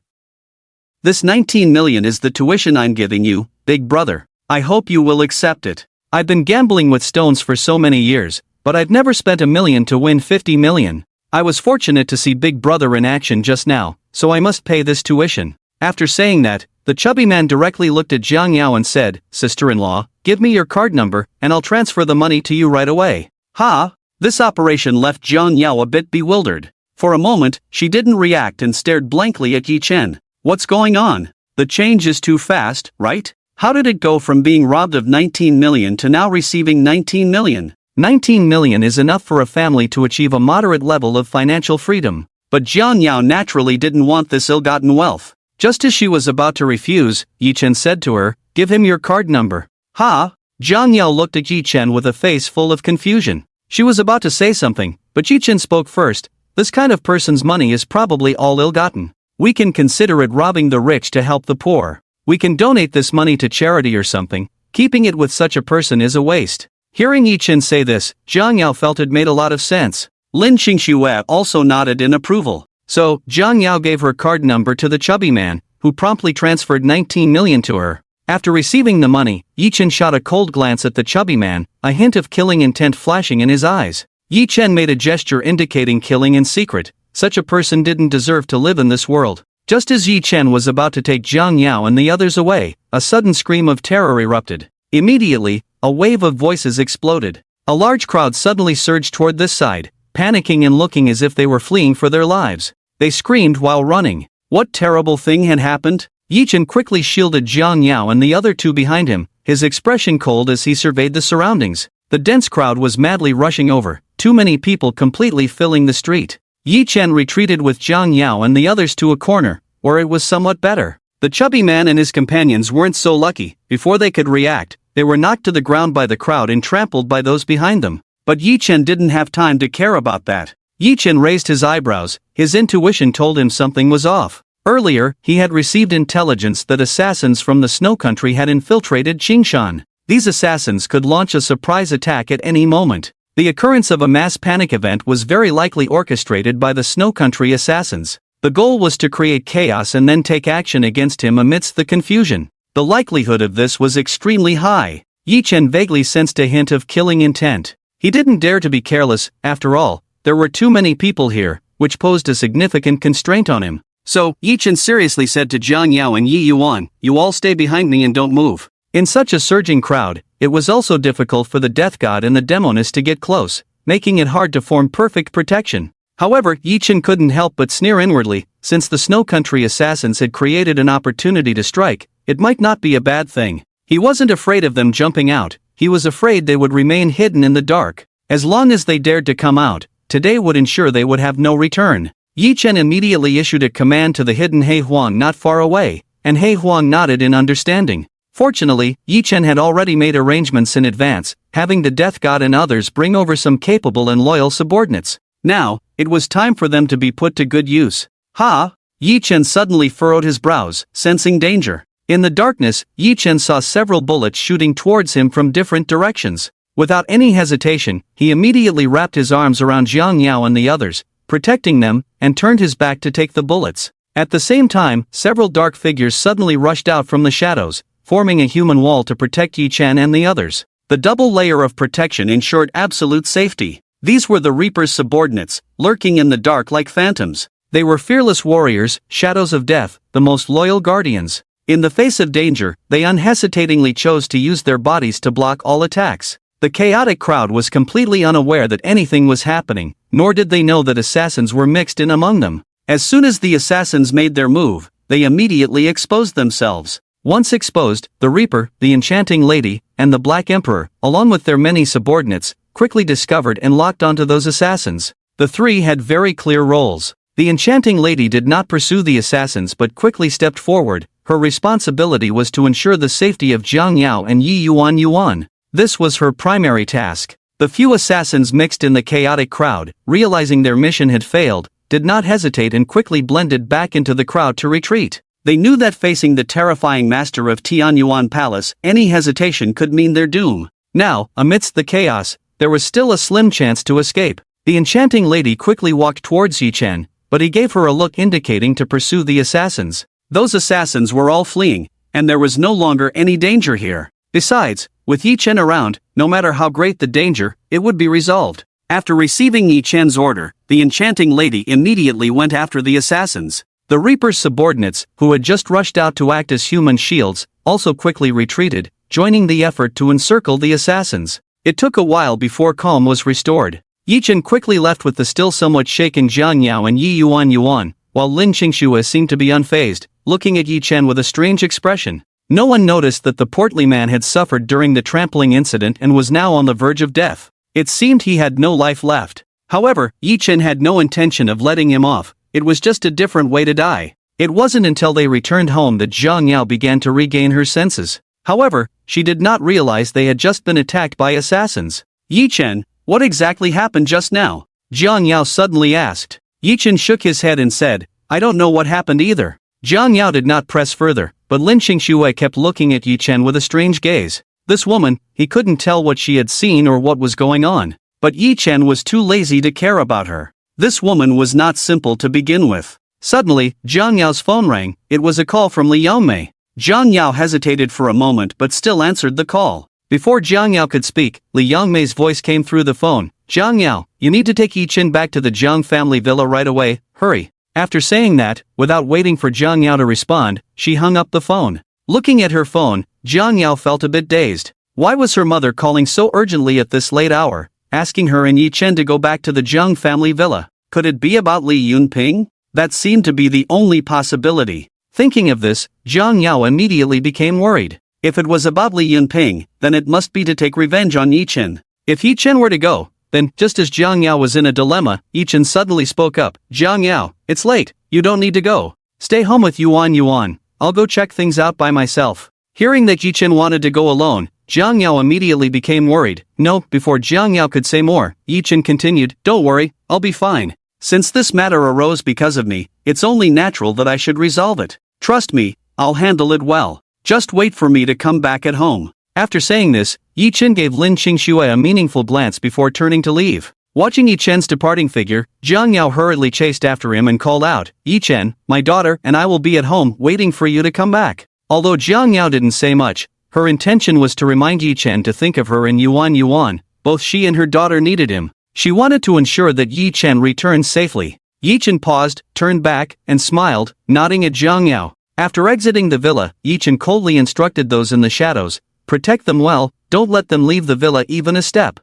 This 19 million is the tuition I'm giving you, big brother. I hope you will accept it. I've been gambling with stones for so many years, but I've never spent 1 million to win 50 million. I was fortunate to see Big Brother in action just now, so I must pay this tuition." After saying that, the chubby man directly looked at Jiang Yao and said, "Sister-in-law, give me your card number, and I'll transfer the money to you right away." "Ha!" This operation left Jiang Yao a bit bewildered. For a moment, she didn't react and stared blankly at Yi Chen. What's going on? The change is too fast, right? How did it go from being robbed of 19 million to now receiving 19 million? 19 million is enough for a family to achieve a moderate level of financial freedom. But Jiang Yao naturally didn't want this ill-gotten wealth. Just as she was about to refuse, Yi Chen said to her, "Give him your card number." "Ha! Jiang Yao looked at Yi Chen with a face full of confusion. She was about to say something, but Yi Chen spoke first. This kind of person's money is probably all ill-gotten. We can consider it robbing the rich to help the poor. We can donate this money to charity or something. Keeping it with such a person is a waste. Hearing Yi Chen say this, Jiang Yao felt it made a lot of sense. Lin Qingxue also nodded in approval. So, Jiang Yao gave her card number to the chubby man, who promptly transferred 19 million to her. After receiving the money, Yi Chen shot a cold glance at the chubby man, a hint of killing intent flashing in his eyes. Yi Chen made a gesture indicating killing in secret. Such a person didn't deserve to live in this world. Just as Yi Chen was about to take Jiang Yao and the others away, a sudden scream of terror erupted. Immediately, a wave of voices exploded. A large crowd suddenly surged toward this side, panicking and looking as if they were fleeing for their lives. They screamed while running. What terrible thing had happened? Yi Chen quickly shielded Jiang Yao and the other two behind him, his expression cold as he surveyed the surroundings. The dense crowd was madly rushing over, too many people completely filling the street. Yi Chen retreated with Jiang Yao and the others to a corner, where it was somewhat better. The chubby man and his companions weren't so lucky. Before they could react, they were knocked to the ground by the crowd and trampled by those behind them. But Yi Chen didn't have time to care about that. Yi Chen raised his eyebrows. His intuition told him something was off. Earlier, he had received intelligence that assassins from the Snow Country had infiltrated Qingshan. These assassins could launch a surprise attack at any moment. The occurrence of a mass panic event was very likely orchestrated by the Snow Country assassins. The goal was to create chaos and then take action against him amidst the confusion. The likelihood of this was extremely high. Yi Chen vaguely sensed a hint of killing intent. He didn't dare to be careless. After all, there were too many people here, which posed a significant constraint on him. So, Yi Chen seriously said to Jiang Yao and Yi Yuan, "You all stay behind me and don't move." In such a surging crowd, it was also difficult for the Death God and the Demoness to get close, making it hard to form perfect protection. However, Yi Chen couldn't help but sneer inwardly. Since the Snow Country assassins had created an opportunity to strike, it might not be a bad thing. He wasn't afraid of them jumping out. He was afraid they would remain hidden in the dark. As long as they dared to come out, today would ensure they would have no return. Yi Chen immediately issued a command to the hidden He Huang not far away, and He Huang nodded in understanding. Fortunately, Yi Chen had already made arrangements in advance, having the Death God and others bring over some capable and loyal subordinates. Now, it was time for them to be put to good use. Ha! Yi Chen suddenly furrowed his brows, sensing danger. In the darkness, Yi Chen saw several bullets shooting towards him from different directions. Without any hesitation, he immediately wrapped his arms around Jiang Yao and the others, protecting them, and turned his back to take the bullets. At the same time, several dark figures suddenly rushed out from the shadows, forming a human wall to protect Yi Chen and the others. The double layer of protection ensured absolute safety. These were the Reaper's subordinates, lurking in the dark like phantoms. They were fearless warriors, shadows of death, the most loyal guardians. In the face of danger, they unhesitatingly chose to use their bodies to block all attacks. The chaotic crowd was completely unaware that anything was happening, nor did they know that assassins were mixed in among them. As soon as the assassins made their move, they immediately exposed themselves. Once exposed, the Reaper, the Enchanting Lady, and the Black Emperor, along with their many subordinates, quickly discovered and locked onto those assassins. The three had very clear roles. The Enchanting Lady did not pursue the assassins but quickly stepped forward. Her responsibility was to ensure the safety of Jiang Yao and Yi Yuan. This was her primary task. The few assassins mixed in the chaotic crowd, realizing their mission had failed, did not hesitate and quickly blended back into the crowd to retreat. They knew that facing the terrifying master of Tianyuan Palace, any hesitation could mean their doom. Now, amidst the chaos, there was still a slim chance to escape. The Enchanting Lady quickly walked towards Yi Chen, but he gave her a look indicating to pursue the assassins. Those assassins were all fleeing, and there was no longer any danger here. Besides, with Yi Chen around, no matter how great the danger, it would be resolved. After receiving Yi Chen's order, the Enchanting Lady immediately went after the assassins. The Reaper's subordinates, who had just rushed out to act as human shields, also quickly retreated, joining the effort to encircle the assassins. It took a while before calm was restored. Yi Chen quickly left with the still somewhat shaken Jiang Yao and Yi Yuan, while Lin Qingxue seemed to be unfazed, looking at Yi Chen with a strange expression. No one noticed that the portly man had suffered during the trampling incident and was now on the verge of death. It seemed he had no life left. However, Yi Chen had no intention of letting him off. It was just a different way to die. It wasn't until they returned home that Jiang Yao began to regain her senses. However, she did not realize they had just been attacked by assassins. Yi Chen, what exactly happened just now? Jiang Yao suddenly asked. Yi Chen shook his head and said, I don't know what happened either. Jiang Yao did not press further, but Lin Qingxue kept looking at Yi Chen with a strange gaze. This woman, he couldn't tell what she had seen or what was going on. But Yi Chen was too lazy to care about her. This woman was not simple to begin with. Suddenly, Jiang Yao's phone rang. It was a call from Li Yangmei. Jiang Yao hesitated for a moment but still answered the call. Before Jiang Yao could speak, Li Yangmei's voice came through the phone. Jiang Yao, you need to take Yi Chen back to the Jiang family villa right away, hurry. After saying that, without waiting for Jiang Yao to respond, she hung up the phone. Looking at her phone, Jiang Yao felt a bit dazed. Why was her mother calling so urgently at this late hour, asking her and Yi Chen to go back to the Jiang family villa? Could it be about Li Yunping? That seemed to be the only possibility. Thinking of this, Jiang Yao immediately became worried. If it was about Li Yunping, then it must be to take revenge on Yi Chen. If Yi Chen were to go, then, just as Jiang Yao was in a dilemma, Yi Chen suddenly spoke up. Jiang Yao, it's late, you don't need to go. Stay home with Yuan. I'll go check things out by myself. Hearing that Yi Chen wanted to go alone, Jiang Yao immediately became worried. No, before Jiang Yao could say more, Yi Chen continued, don't worry, I'll be fine. Since this matter arose because of me, it's only natural that I should resolve it. Trust me, I'll handle it well. Just wait for me to come back at home. After saying this, Yi Chen gave Lin Qingxue a meaningful glance before turning to leave. Watching Yi Chen's departing figure, Jiang Yao hurriedly chased after him and called out, Yi Chen, my daughter and I will be at home waiting for you to come back. Although Jiang Yao didn't say much, her intention was to remind Yi Chen to think of her and Yuan. Both she and her daughter needed him. She wanted to ensure that Yi Chen returned safely. Yi Chen paused, turned back, and smiled, nodding at Jiang Yao. After exiting the villa, Yi Chen coldly instructed those in the shadows, protect them well, don't let them leave the villa even a step.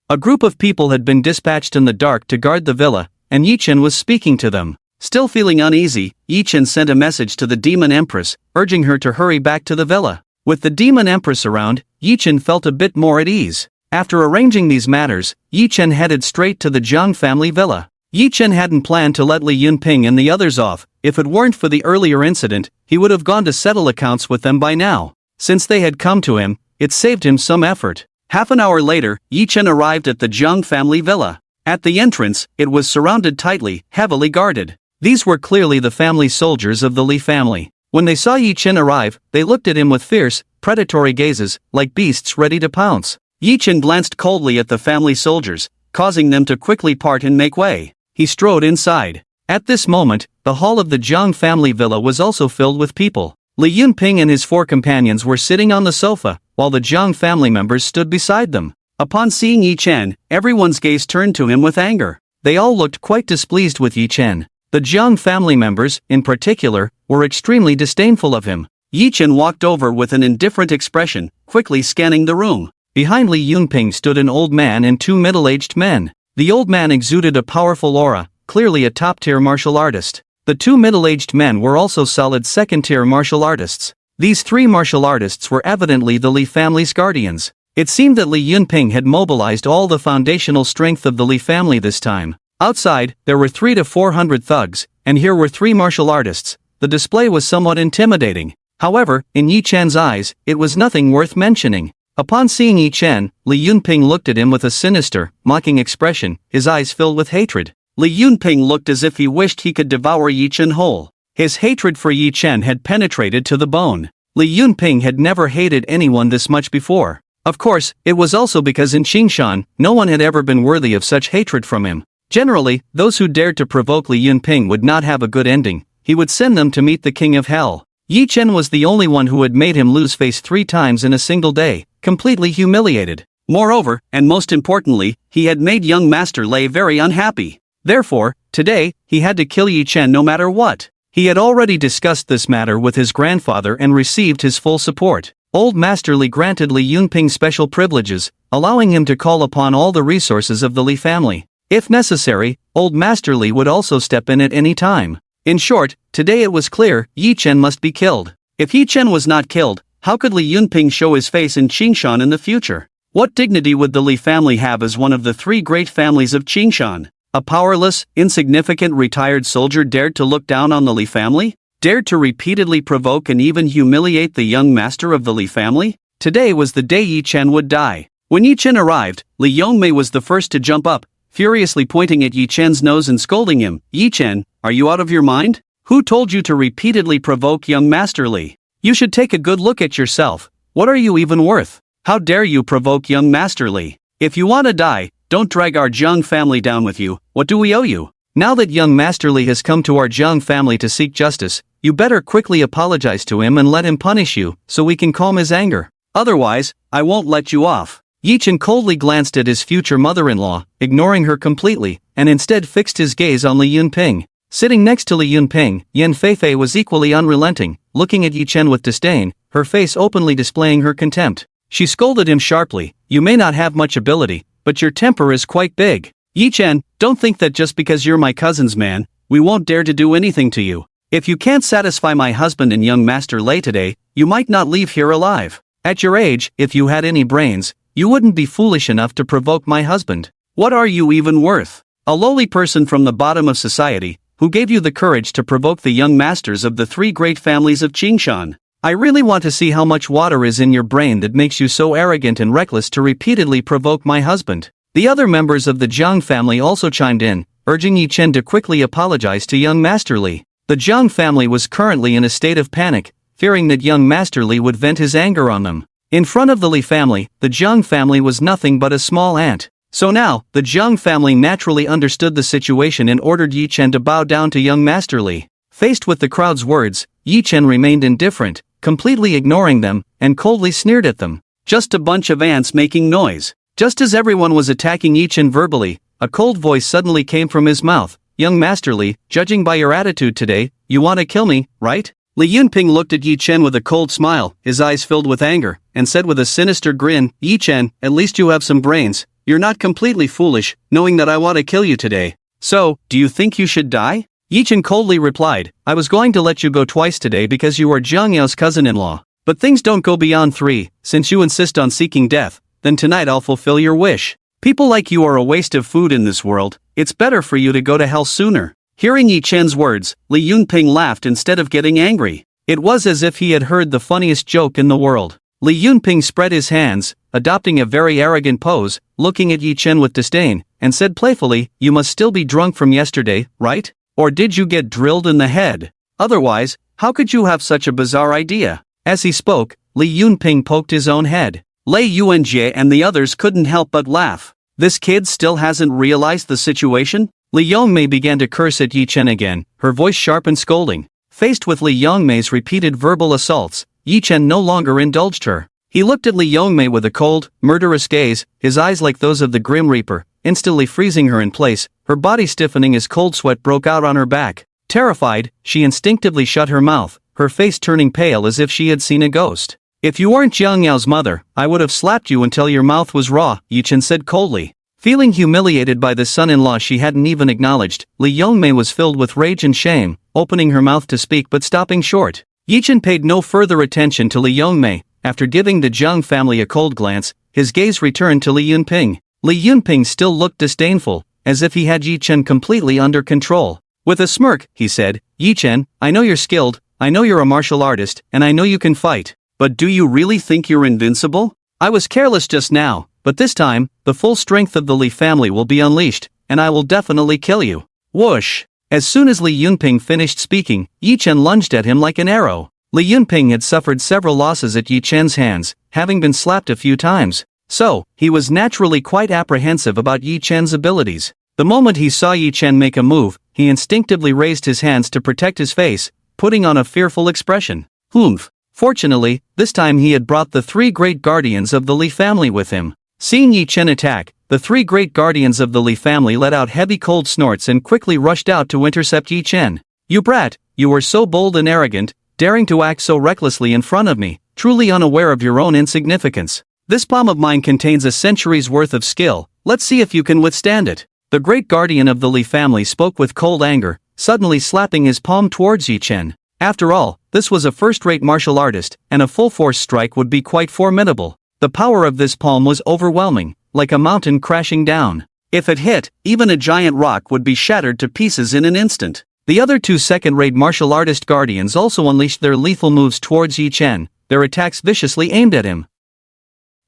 A group of people had been dispatched in the dark to guard the villa, and Yi Chen was speaking to them. Still feeling uneasy, Yi Chen sent a message to the Demon Empress, urging her to hurry back to the villa. With the Demon Empress around, Yi Chen felt a bit more at ease. After arranging these matters, Yi Chen headed straight to the Jiang family villa. Yi Chen hadn't planned to let Li Yunping and the others off. If it weren't for the earlier incident, he would have gone to settle accounts with them by now. Since they had come to him, it saved him some effort. Half an hour later, Yi Chen arrived at the Jiang family villa. At the entrance, it was surrounded tightly, heavily guarded. These were clearly the family soldiers of the Li family. When they saw Yi Chen arrive, they looked at him with fierce, predatory gazes, like beasts ready to pounce. Yi Chen glanced coldly at the family soldiers, causing them to quickly part and make way. He strode inside. At this moment, the hall of the Jiang family villa was also filled with people. Li Yunping and his 4 companions were sitting on the sofa, while the Jiang family members stood beside them. Upon seeing Yi Chen, everyone's gaze turned to him with anger. They all looked quite displeased with Yi Chen. The Jiang family members, in particular, were extremely disdainful of him. Yi Chen walked over with an indifferent expression, quickly scanning the room. Behind Li Yunping stood an old man and 2 middle-aged men. The old man exuded a powerful aura, clearly a top-tier martial artist. The 2 middle-aged men were also solid second-tier martial artists. These 3 martial artists were evidently the Li family's guardians. It seemed that Li Yunping had mobilized all the foundational strength of the Li family this time. Outside, there were 300 to 400 thugs, and here were 3 martial artists. The display was somewhat intimidating. However, in Yi Chen's eyes, it was nothing worth mentioning. Upon seeing Yi Chen, Li Yunping looked at him with a sinister, mocking expression, his eyes filled with hatred. Li Yunping looked as if he wished he could devour Yi Chen whole. His hatred for Yi Chen had penetrated to the bone. Li Yunping had never hated anyone this much before. Of course, it was also because in Qingshan, no one had ever been worthy of such hatred from him. Generally, those who dared to provoke Li Yunping would not have a good ending. He would send them to meet the King of Hell. Yi Chen was the only one who had made him lose face 3 times in a single day, completely humiliated. Moreover, and most importantly, he had made young Master Lei very unhappy. Therefore, today, he had to kill Yi Chen no matter what. He had already discussed this matter with his grandfather and received his full support. Old Master Li granted Li Yunping special privileges, allowing him to call upon all the resources of the Li family. If necessary, Old Master Li would also step in at any time. In short, today it was clear, Yi Chen must be killed. If Yi Chen was not killed, how could Li Yunping show his face in Qingshan in the future? What dignity would the Li family have as one of the 3 great families of Qingshan? A powerless, insignificant retired soldier dared to look down on the Li family? dared to repeatedly provoke and even humiliate the young master of the Li family? Today was the day Yi Chen would die. When Yi Chen arrived, Li Yongmei was the first to jump up, furiously pointing at Yi Chen's nose and scolding him. Yi Chen, are you out of your mind? Who told you to repeatedly provoke young Master Li? You should take a good look at yourself. What are you even worth? How dare you provoke young Master Li? If you want to die, don't drag our Jiang family down with you. What do we owe you? Now that young Master Li has come to our Jiang family to seek justice, you better quickly apologize to him and let him punish you, so we can calm his anger. Otherwise, I won't let you off. Yi Chen coldly glanced at his future mother-in-law, ignoring her completely, and instead fixed his gaze on Li Yunping. Sitting next to Li Yunping, Yan Feifei was equally unrelenting, looking at Yi Chen with disdain, her face openly displaying her contempt. She scolded him sharply, "You may not have much ability, but your temper is quite big. Yi Chen, don't think that just because you're my cousin's man, we won't dare to do anything to you. If you can't satisfy my husband and young Master Lei today, you might not leave here alive. At your age, if you had any brains, you wouldn't be foolish enough to provoke my husband. What are you even worth? A lowly person from the bottom of society, who gave you the courage to provoke the young masters of the three great families of Qingshan. I really want to see how much water is in your brain that makes you so arrogant and reckless to repeatedly provoke my husband." The other members of the Jiang family also chimed in, urging Yi Chen to quickly apologize to young Master Li. The Jiang family was currently in a state of panic, fearing that young Master Li would vent his anger on them. In front of the Li family, the Jiang family was nothing but a small ant. So now, the Jiang family naturally understood the situation and ordered Yi Chen to bow down to young Master Li. Faced with the crowd's words, Yi Chen remained indifferent, completely ignoring them, and coldly sneered at them. Just a bunch of ants making noise. Just as everyone was attacking Yi Chen verbally, a cold voice suddenly came from his mouth. "Young Master Li, judging by your attitude today, you want to kill me, right?" Li Yunping looked at Yi Chen with a cold smile, his eyes filled with anger, and said with a sinister grin, "Yi Chen, at least you have some brains. You're not completely foolish, knowing that I want to kill you today. So, do you think you should die?" Yi Chen coldly replied, "I was going to let you go twice today because you are Jiang Yao's cousin-in-law. But things don't go beyond 3, since you insist on seeking death, then tonight I'll fulfill your wish. People like you are a waste of food in this world, it's better for you to go to hell sooner." Hearing Yi Chen's words, Li Yunping laughed instead of getting angry. It was as if he had heard the funniest joke in the world. Li Yunping spread his hands, adopting a very arrogant pose, looking at Yi Chen with disdain, and said playfully, "You must still be drunk from yesterday, right? Or did you get drilled in the head? Otherwise, how could you have such a bizarre idea?" As he spoke, Li Yunping poked his own head. Lei Yuanjie and the others couldn't help but laugh. This kid still hasn't realized the situation? Li Yongmei began to curse at Yi Chen again, her voice sharp and scolding. Faced with Li Yongmei's repeated verbal assaults, Yi Chen no longer indulged her. He looked at Li Yongmei with a cold, murderous gaze, his eyes like those of the Grim Reaper, instantly freezing her in place, her body stiffening as cold sweat broke out on her back. Terrified, she instinctively shut her mouth, her face turning pale as if she had seen a ghost. "If you weren't Jiang Yao's mother, I would have slapped you until your mouth was raw," Yi Chen said coldly. Feeling humiliated by the son-in-law she hadn't even acknowledged, Li Yongmei was filled with rage and shame, opening her mouth to speak but stopping short. Yi Chen paid no further attention to Li Yongmei. After giving the Jiang family a cold glance, his gaze returned to Li Yunping. Li Yunping still looked disdainful, as if he had Yi Chen completely under control. With a smirk, he said, "Yi Chen, I know you're skilled, I know you're a martial artist, and I know you can fight. But do you really think you're invincible? I was careless just now, but this time, the full strength of the Li family will be unleashed, and I will definitely kill you." Whoosh! As soon as Li Yunping finished speaking, Yi Chen lunged at him like an arrow. Li Yunping had suffered several losses at Yi Chen's hands, having been slapped a few times. So, he was naturally quite apprehensive about Yi Chen's abilities. The moment he saw Yi Chen make a move, he instinctively raised his hands to protect his face, putting on a fearful expression. Humph! Fortunately, this time he had brought the three great guardians of the Li family with him. Seeing Yi Chen attack, the three great guardians of the Li family let out heavy cold snorts and quickly rushed out to intercept Yi Chen. "You brat, you were so bold and arrogant, daring to act so recklessly in front of me, truly unaware of your own insignificance. This palm of mine contains a century's worth of skill, let's see if you can withstand it." The great guardian of the Li family spoke with cold anger, suddenly slapping his palm towards Yi Chen. After all, this was a first-rate martial artist, and a full-force strike would be quite formidable. The power of this palm was overwhelming, like a mountain crashing down. If it hit, even a giant rock would be shattered to pieces in an instant. The other two second-rate martial artist guardians also unleashed their lethal moves towards Yi Chen, their attacks viciously aimed at him.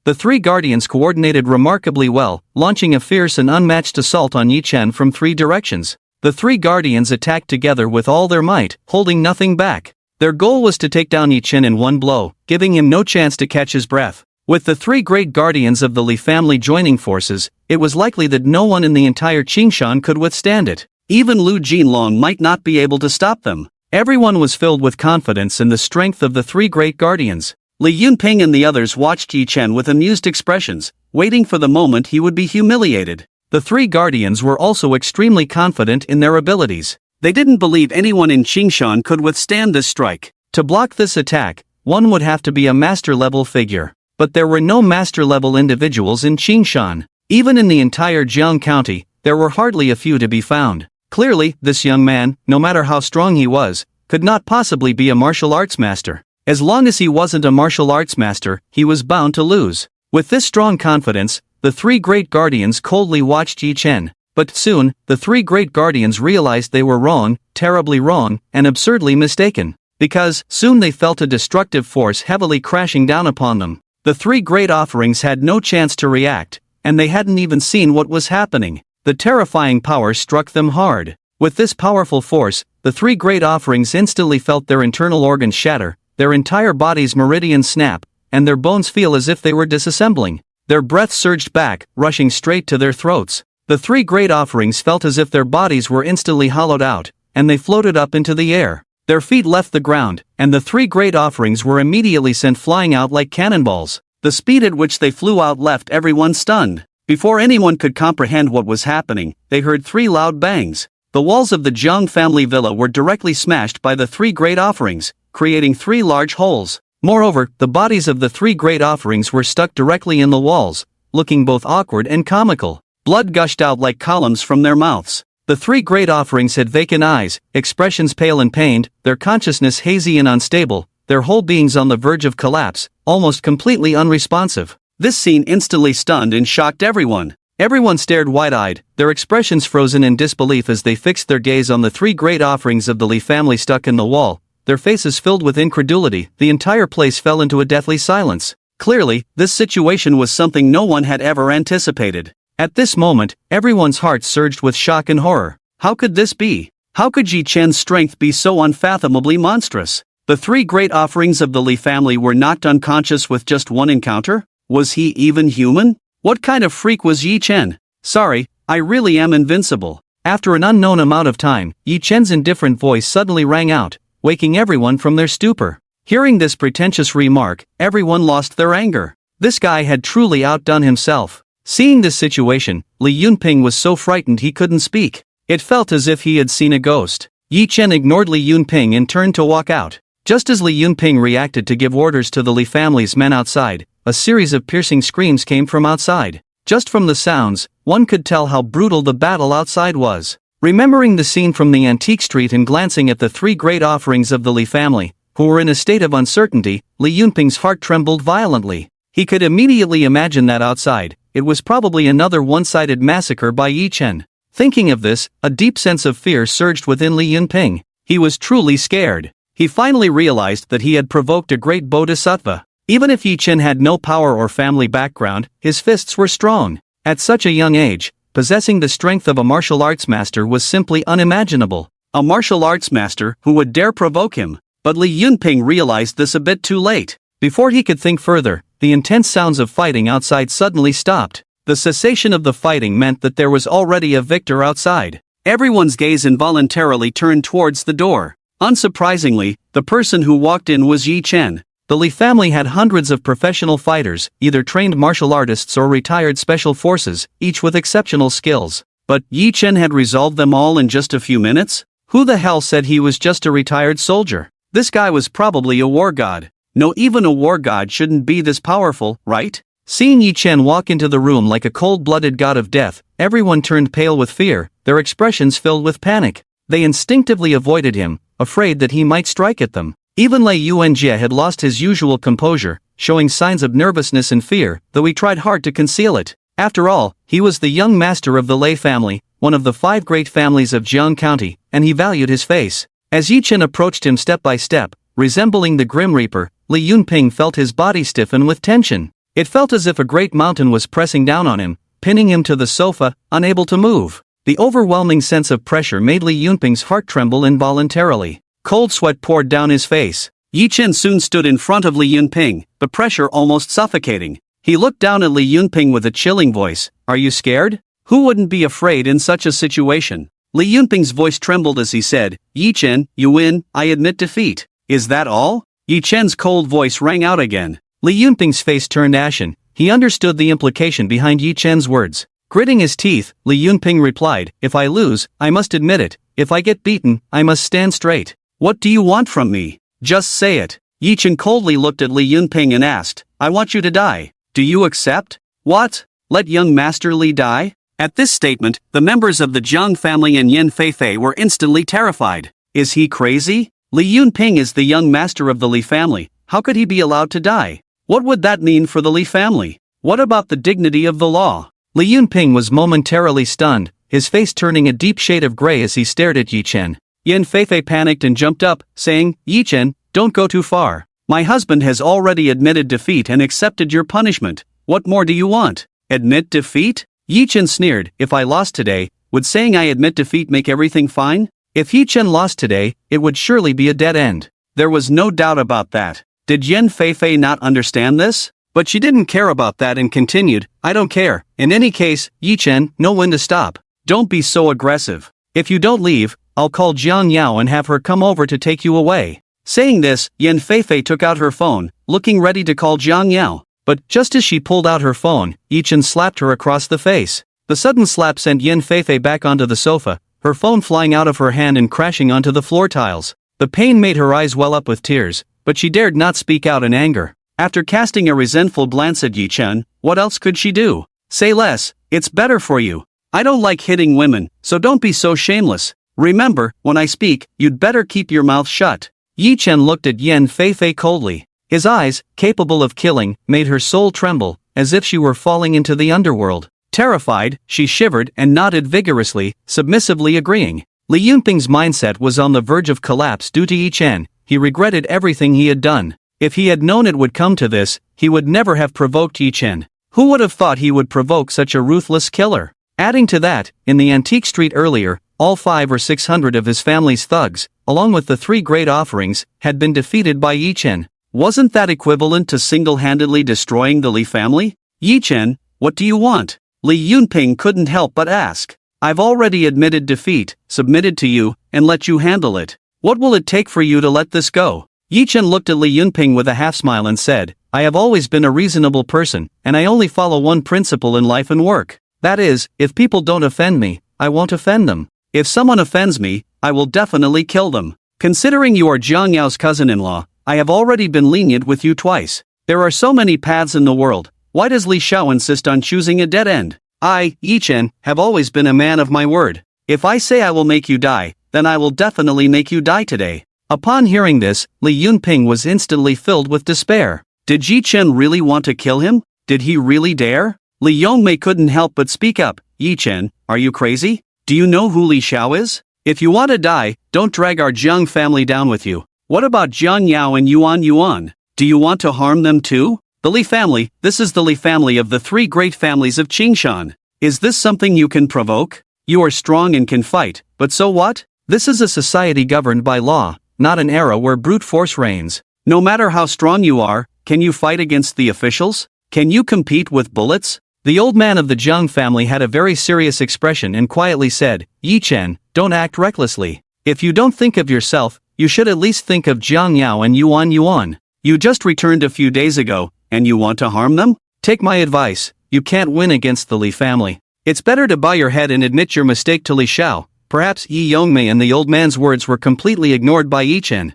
The three guardians coordinated remarkably well, launching a fierce and unmatched assault on Yi Chen from three directions. The three guardians attacked together with all their might, holding nothing back. Their goal was to take down Yi Chen in one blow, giving him no chance to catch his breath. With the three great guardians of the Li family joining forces, it was likely that no one in the entire Qingshan could withstand it. Even Lu Jinlong might not be able to stop them. Everyone was filled with confidence in the strength of the three great guardians. Li Yunping and the others watched Yi Chen with amused expressions, waiting for the moment he would be humiliated. The three guardians were also extremely confident in their abilities. They didn't believe anyone in Qingshan could withstand this strike. To block this attack, one would have to be a master-level figure. But there were no master-level individuals in Qingshan. Even in the entire Jiang County, there were hardly a few to be found. Clearly, this young man, no matter how strong he was, could not possibly be a martial arts master. As long as he wasn't a martial arts master, he was bound to lose. With this strong confidence, the three great guardians coldly watched Yi Chen. But soon, the three great guardians realized they were wrong, terribly wrong, and absurdly mistaken. Because, soon they felt a destructive force heavily crashing down upon them. The three great offerings had no chance to react, and they hadn't even seen what was happening. The terrifying power struck them hard. With this powerful force, the three great offerings instantly felt their internal organs shatter, their entire bodies meridians snap, and their bones feel as if they were disassembling. Their breath surged back, rushing straight to their throats. The three great offerings felt as if their bodies were instantly hollowed out, and they floated up into the air. Their feet left the ground, and the three great offerings were immediately sent flying out like cannonballs. The speed at which they flew out left everyone stunned. Before anyone could comprehend what was happening, they heard three loud bangs. The walls of the Jiang family villa were directly smashed by the three great offerings, creating three large holes. Moreover, the bodies of the three great offerings were stuck directly in the walls, looking both awkward and comical. Blood gushed out like columns from their mouths. The three great offerings had vacant eyes, expressions pale and pained, their consciousness hazy and unstable, their whole beings on the verge of collapse, almost completely unresponsive. This scene instantly stunned and shocked everyone. Everyone stared wide-eyed, their expressions frozen in disbelief as they fixed their gaze on the three great offerings of the Li family stuck in the wall, their faces filled with incredulity. The entire place fell into a deathly silence. Clearly, this situation was something no one had ever anticipated. At this moment, everyone's hearts surged with shock and horror. How could this be? How could Yi Chen's strength be so unfathomably monstrous? The three great offerings of the Li family were knocked unconscious with just one encounter? Was he even human? What kind of freak was Yi Chen? Sorry, I really am invincible. After an unknown amount of time, Yi Chen's indifferent voice suddenly rang out, waking everyone from their stupor. Hearing this pretentious remark, everyone lost their anger. This guy had truly outdone himself. Seeing this situation, Li Yunping was so frightened he couldn't speak. It felt as if he had seen a ghost. Yi Chen ignored Li Yunping and turned to walk out. Just as Li Yunping reacted to give orders to the Li family's men outside, a series of piercing screams came from outside. Just from the sounds, one could tell how brutal the battle outside was. Remembering the scene from the antique street and glancing at the three great offerings of the Li family, who were in a state of uncertainty, Li Yunping's heart trembled violently. He could immediately imagine that outside, it was probably another one-sided massacre by Yi Chen. Thinking of this, a deep sense of fear surged within Li Yunping. He was truly scared. He finally realized that he had provoked a great bodhisattva. Even if Yi Chen had no power or family background, his fists were strong. At such a young age, possessing the strength of a martial arts master was simply unimaginable. A martial arts master who would dare provoke him. But Li Yunping realized this a bit too late. Before he could think further, the intense sounds of fighting outside suddenly stopped. The cessation of the fighting meant that there was already a victor outside. Everyone's gaze involuntarily turned towards the door. Unsurprisingly, the person who walked in was Yi Chen. The Li family had hundreds of professional fighters, either trained martial artists or retired special forces, each with exceptional skills. But Yi Chen had resolved them all in just a few minutes? Who the hell said he was just a retired soldier? This guy was probably a war god. No, even a war god shouldn't be this powerful, right? Seeing Yi Chen walk into the room like a cold-blooded god of death, everyone turned pale with fear, their expressions filled with panic. They instinctively avoided him, afraid that he might strike at them. Even Lei Yuanjie had lost his usual composure, showing signs of nervousness and fear, though he tried hard to conceal it. After all, he was the young master of the Lei family, one of the 5 great families of Jiang County, and he valued his face. As Yi Chen approached him step by step, resembling the Grim Reaper, Li Yunping felt his body stiffen with tension. It felt as if a great mountain was pressing down on him, pinning him to the sofa, unable to move. The overwhelming sense of pressure made Li Yunping's heart tremble involuntarily. Cold sweat poured down his face. Yi Chen soon stood in front of Li Yunping, the pressure almost suffocating. He looked down at Li Yunping with a chilling voice. "Are you scared? Who wouldn't be afraid in such a situation?" Li Yunping's voice trembled as he said, "Yi Chen, you win, I admit defeat." "Is that all?" Yi Chen's cold voice rang out again. Li Yunping's face turned ashen. He understood the implication behind Yi Chen's words. Gritting his teeth, Li Yunping replied, "If I lose, I must admit it. If I get beaten, I must stand straight." "What do you want from me? Just say it." Yi Chen coldly looked at Li Yunping and asked, "I want you to die. Do you accept?" "What? Let young Master Li die?" At this statement, the members of the Jiang family and Yan Feifei were instantly terrified. Is he crazy? Li Yunping is the young master of the Li family. How could he be allowed to die? What would that mean for the Li family? What about the dignity of the law? Li Yunping was momentarily stunned, his face turning a deep shade of gray as he stared at Yi Chen. Yan Feifei panicked and jumped up, saying, "Yi Chen, don't go too far. My husband has already admitted defeat and accepted your punishment. What more do you want?" "Admit defeat?" Yi Chen sneered. "If I lost today, would saying I admit defeat make everything fine? If Yi Chen lost today, it would surely be a dead end." There was no doubt about that. Did Yan Feifei not understand this? But she didn't care about that and continued, "I don't care. In any case, Yi Chen, know when to stop. Don't be so aggressive. If you don't leave, I'll call Jiang Yao and have her come over to take you away." Saying this, Yan Feifei took out her phone, looking ready to call Jiang Yao. But just as she pulled out her phone, Yi Chen slapped her across the face. The sudden slap sent Yan Feifei back onto the sofa, her phone flying out of her hand and crashing onto the floor tiles. The pain made her eyes well up with tears, but she dared not speak out in anger. After casting a resentful glance at Yi Chen, what else could she do? "Say less, it's better for you. I don't like hitting women, so don't be so shameless. Remember, when I speak, you'd better keep your mouth shut." Yi Chen looked at Yan Feifei coldly. His eyes, capable of killing, made her soul tremble, as if she were falling into the underworld. Terrified, she shivered and nodded vigorously, submissively agreeing. Li Yunping's mindset was on the verge of collapse due to Yi Chen. He regretted everything he had done. If he had known it would come to this, he would never have provoked Yi Chen. Who would have thought he would provoke such a ruthless killer? Adding to that, in the antique street earlier, all 500 or 600 of his family's thugs, along with the 3 great offerings, had been defeated by Yi Chen. Wasn't that equivalent to single-handedly destroying the Li family? "Yi Chen, what do you want?" Li Yunping couldn't help but ask. "I've already admitted defeat, submitted to you, and let you handle it. What will it take for you to let this go?" Yi Chen looked at Li Yunping with a half-smile and said, "I have always been a reasonable person, and I only follow one principle in life and work. That is, if people don't offend me, I won't offend them. If someone offends me, I will definitely kill them. Considering you are Jiang Yao's cousin-in-law, I have already been lenient with you twice. There are so many paths in the world. Why does Li Xiao insist on choosing a dead end? I, Yi Chen, have always been a man of my word. If I say I will make you die, then I will definitely make you die today." Upon hearing this, Li Yunping was instantly filled with despair. Did Yi Chen really want to kill him? Did he really dare? Li Yongmei couldn't help but speak up. "Yi Chen, are you crazy? Do you know who Li Xiao is? If you want to die, don't drag our Jiang family down with you. What about Jiang Yao and Yuan Yuan? Do you want to harm them too? The Li family, this is the Li family of the 3 great families of Qingshan. Is this something you can provoke? You are strong and can fight, but so what? This is a society governed by law, not an era where brute force reigns. No matter how strong you are, can you fight against the officials? Can you compete with bullets?" The old man of the Jiang family had a very serious expression and quietly said, "Yi Chen, don't act recklessly. If you don't think of yourself, you should at least think of Jiang Yao and Yuan Yuan. You just returned a few days ago, and you want to harm them? Take my advice, you can't win against the Li family. It's better to bow your head and admit your mistake to Li Xiao." Perhaps Yi Yongmei and the old man's words were completely ignored by Yi Chen.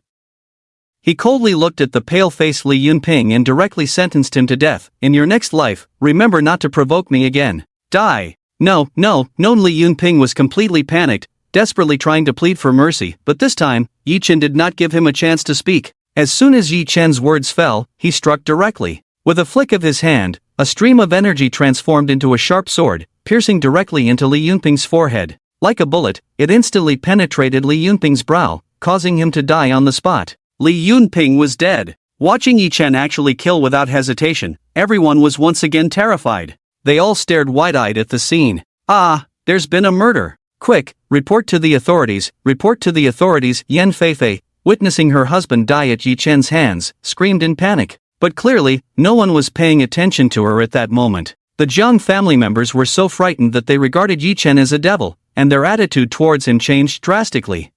He coldly looked at the pale-faced Li Yunping and directly sentenced him to death. "In your next life, remember not to provoke me again. Die." No, Li Yunping was completely panicked, desperately trying to plead for mercy, but this time, Yi Chen did not give him a chance to speak. As soon as Yi Chen's words fell, he struck directly. With a flick of his hand, a stream of energy transformed into a sharp sword. piercing directly into Li Yunping's forehead. Like a bullet, it instantly penetrated Li Yunping's brow, causing him to die on the spot. Li Yunping was dead. Watching Yi Chen actually kill without hesitation, everyone was once again terrified. They all stared wide-eyed at the scene. Ah, there's been a murder. Quick, report to the authorities, report to the authorities. Yan Feifei, witnessing her husband die at Yi Chen's hands, screamed in panic. But clearly, no one was paying attention to her at that moment. The Jiang family members were so frightened that they regarded Yi Chen as a devil, and their attitude towards him changed drastically.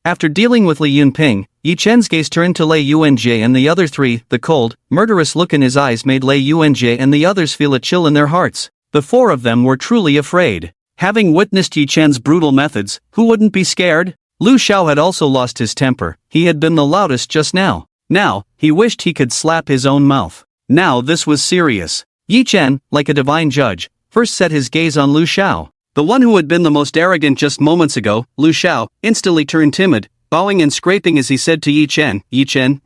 After dealing with Li Yunping, Yi Chen's gaze turned to Lei Yuanjie and the other three. The cold, murderous look in his eyes made Lei Yuanjie and the others feel a chill in their hearts. The four of them were truly afraid. Having witnessed Yi Chen's brutal methods, who wouldn't be scared? Lu Xiao had also lost his temper. He had been the loudest just now. Now, he wished he could slap his own mouth. Now this was serious. Yi Chen, like a divine judge, first set his gaze on Lu Xiao. The one who had been the most arrogant just moments ago, Lu Xiao, instantly turned timid, bowing and scraping as he said to Yi Chen,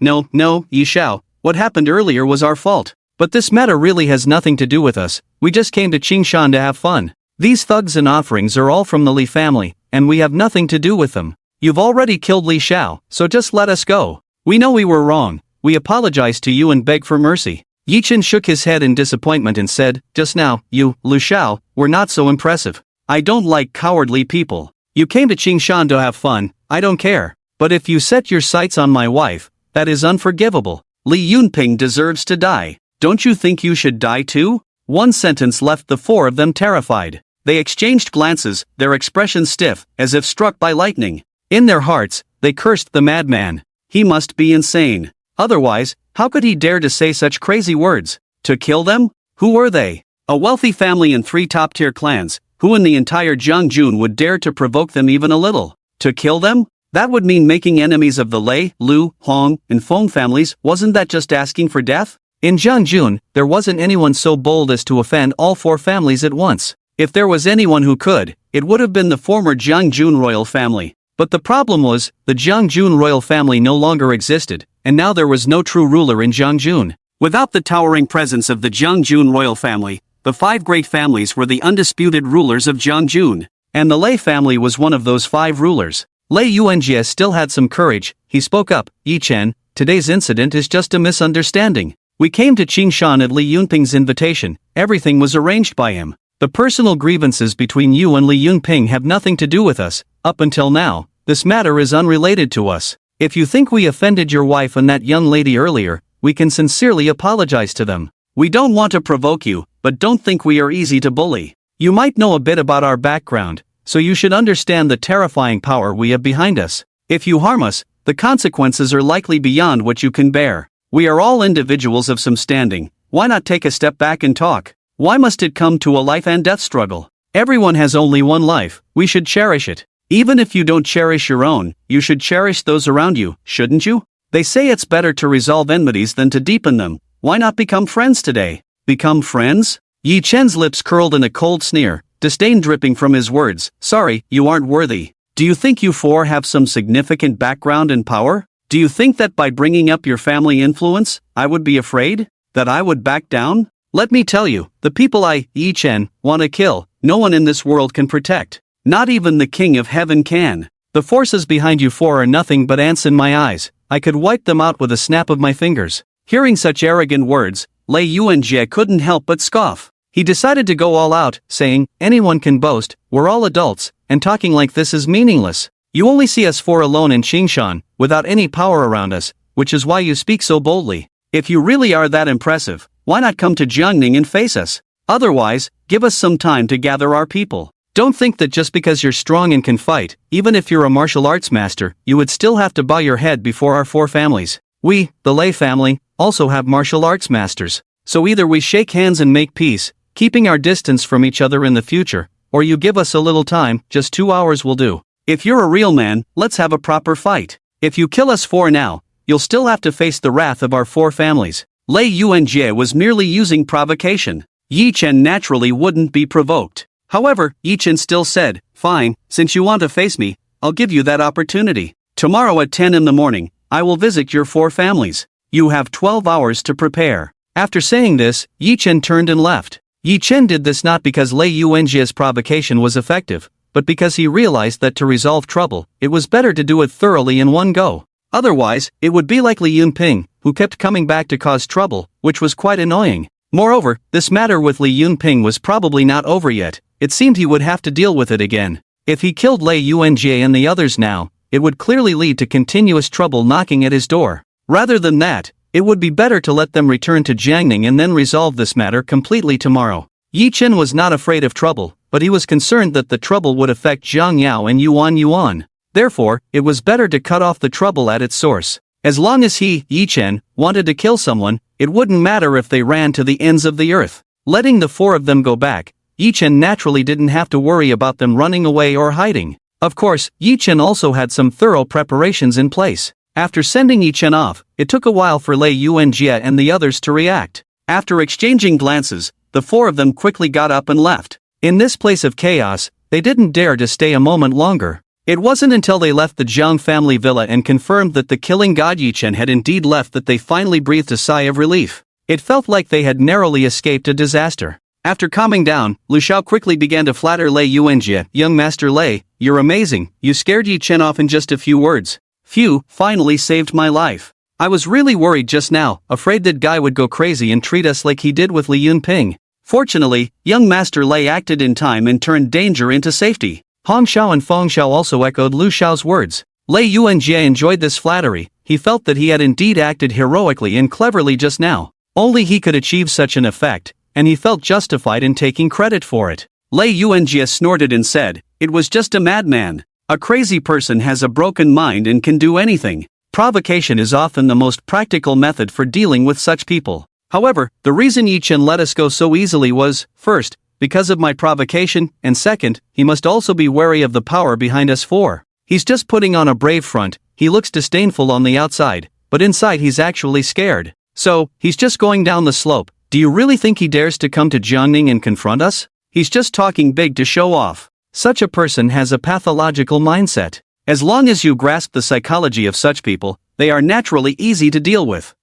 no, Yi Xiao, what happened earlier was our fault. But this matter really has nothing to do with us. We just came to Qingshan to have fun. These thugs and offerings are all from the Li family, and we have nothing to do with them. You've already killed Li Xiao, so just let us go. We know we were wrong. We apologize to you and beg for mercy. Yi Chen shook his head in disappointment and said, just now, you, Lu Xiao, were not so impressive. I don't like cowardly people. You came to Qingshan to have fun, I don't care. But if you set your sights on my wife, that is unforgivable. Li Yunping deserves to die. Don't you think you should die too? One sentence left the four of them terrified. They exchanged glances, their expressions stiff, as if struck by lightning. In their hearts, they cursed the madman. He must be insane. Otherwise, how could he dare to say such crazy words? To kill them? Who were they? A wealthy family and 3 top-tier clans. Who in the entire Jiangjun would dare to provoke them even a little? To kill them? That would mean making enemies of the Lei, Lu, Hong, and Feng families. Wasn't that just asking for death? In Jiangjun, there wasn't anyone so bold as to offend all 4 families at once. If there was anyone who could, it would have been the former Jiangjun royal family. But the problem was, the Jiangjun royal family no longer existed, and now there was no true ruler in Jiangjun. Without the towering presence of the Jiangjun royal family, the 5 great families were the undisputed rulers of Jiangjun. And the Lei family was one of those 5 rulers. Lei Yuanjie still had some courage. He spoke up, Yi Chen, today's incident is just a misunderstanding. We came to Qingshan at Li Yunping's invitation. Everything was arranged by him. The personal grievances between you and Li Yunping have nothing to do with us. Up until now, this matter is unrelated to us. If you think we offended your wife and that young lady earlier, we can sincerely apologize to them. We don't want to provoke you, but don't think we are easy to bully. You might know a bit about our background, so you should understand the terrifying power we have behind us. If you harm us, the consequences are likely beyond what you can bear. We are all individuals of some standing. Why not take a step back and talk? Why must it come to a life and death struggle? Everyone has only one life. We should cherish it. Even if you don't cherish your own, you should cherish those around you, shouldn't you? They say it's better to resolve enmities than to deepen them. Why not become friends today? Become friends? Yi Chen's lips curled in a cold sneer, disdain dripping from his words. Sorry, you aren't worthy. Do you think you 4 have some significant background and power? Do you think that by bringing up your family influence, I would be afraid? That I would back down? Let me tell you, the people I, Yi Chen, want to kill, no one in this world can protect. Not even the King of Heaven can. The forces behind you 4 are nothing but ants in my eyes. I could wipe them out with a snap of my fingers. Hearing such arrogant words, Lei Yuanjie couldn't help but scoff. He decided to go all out, saying, anyone can boast, we're all adults, and talking like this is meaningless. You only see us 4 alone in Qingshan, without any power around us, which is why you speak so boldly. If you really are that impressive, why not come to Jiangning and face us? Otherwise, give us some time to gather our people. Don't think that just because you're strong and can fight, even if you're a martial arts master, you would still have to bow your head before our 4 families. We, the Lei family, also have martial arts masters. So either we shake hands and make peace, keeping our distance from each other in the future, or you give us a little time, just 2 hours will do. If you're a real man, let's have a proper fight. If you kill us 4 now, you'll still have to face the wrath of our 4 families. Lei Yuanjie was merely using provocation. Yi Chen naturally wouldn't be provoked. However, Yi Chen still said, fine, since you want to face me, I'll give you that opportunity. Tomorrow at 10 in the morning, I will visit your 4 families. You have 12 hours to prepare. After saying this, Yi Chen turned and left. Yi Chen did this not because Lei Yuanjie's provocation was effective, but because he realized that to resolve trouble, it was better to do it thoroughly in one go. Otherwise, it would be like Li Yunping, who kept coming back to cause trouble, which was quite annoying. Moreover, this matter with Li Yunping was probably not over yet. It seemed he would have to deal with it again. If he killed Lei Yuanjie and the others now, it would clearly lead to continuous trouble knocking at his door. Rather than that, it would be better to let them return to Jiangning and then resolve this matter completely tomorrow. Yi Chen was not afraid of trouble, but he was concerned that the trouble would affect Zhang Yao and Yuan Yuan. Therefore, it was better to cut off the trouble at its source. As long as he, Yi Chen, wanted to kill someone, it wouldn't matter if they ran to the ends of the earth. Letting the four of them go back, Yi Chen naturally didn't have to worry about them running away or hiding. Of course, Yi Chen also had some thorough preparations in place. After sending Yi Chen off, it took a while for Lei Yuanjie and the others to react. After exchanging glances, the four of them quickly got up and left. In this place of chaos, they didn't dare to stay a moment longer. It wasn't until they left the Zhang family villa and confirmed that the killing god Yi Chen had indeed left that they finally breathed a sigh of relief. It felt like they had narrowly escaped a disaster. After calming down, Lu Shao quickly began to flatter Lei Yuanjie. "Young Master Lei, you're amazing. You scared Yi Chen off in just a few words. Phew, finally saved my life. I was really worried just now, afraid that guy would go crazy and treat us like he did with Li Yunping." Fortunately, young Master Lei acted in time and turned danger into safety. Hong Xiao and Feng Xiao also echoed Lu Shao's words. Lei Yuanjie enjoyed this flattery. He felt that he had indeed acted heroically and cleverly just now. Only he could achieve such an effect, and he felt justified in taking credit for it. Lei Yuanjie snorted and said, "It was just a madman. A crazy person has a broken mind and can do anything." Provocation is often the most practical method for dealing with such people. However, the reason Yi Chen let us go so easily was, first, because of my provocation, and second, he must also be wary of the power behind us four. He's just putting on a brave front, he looks disdainful on the outside, but inside he's actually scared. So, he's just going down the slope. Do you really think he dares to come to Jiangning and confront us? He's just talking big to show off. Such a person has a pathological mindset. As long as you grasp the psychology of such people, they are naturally easy to deal with.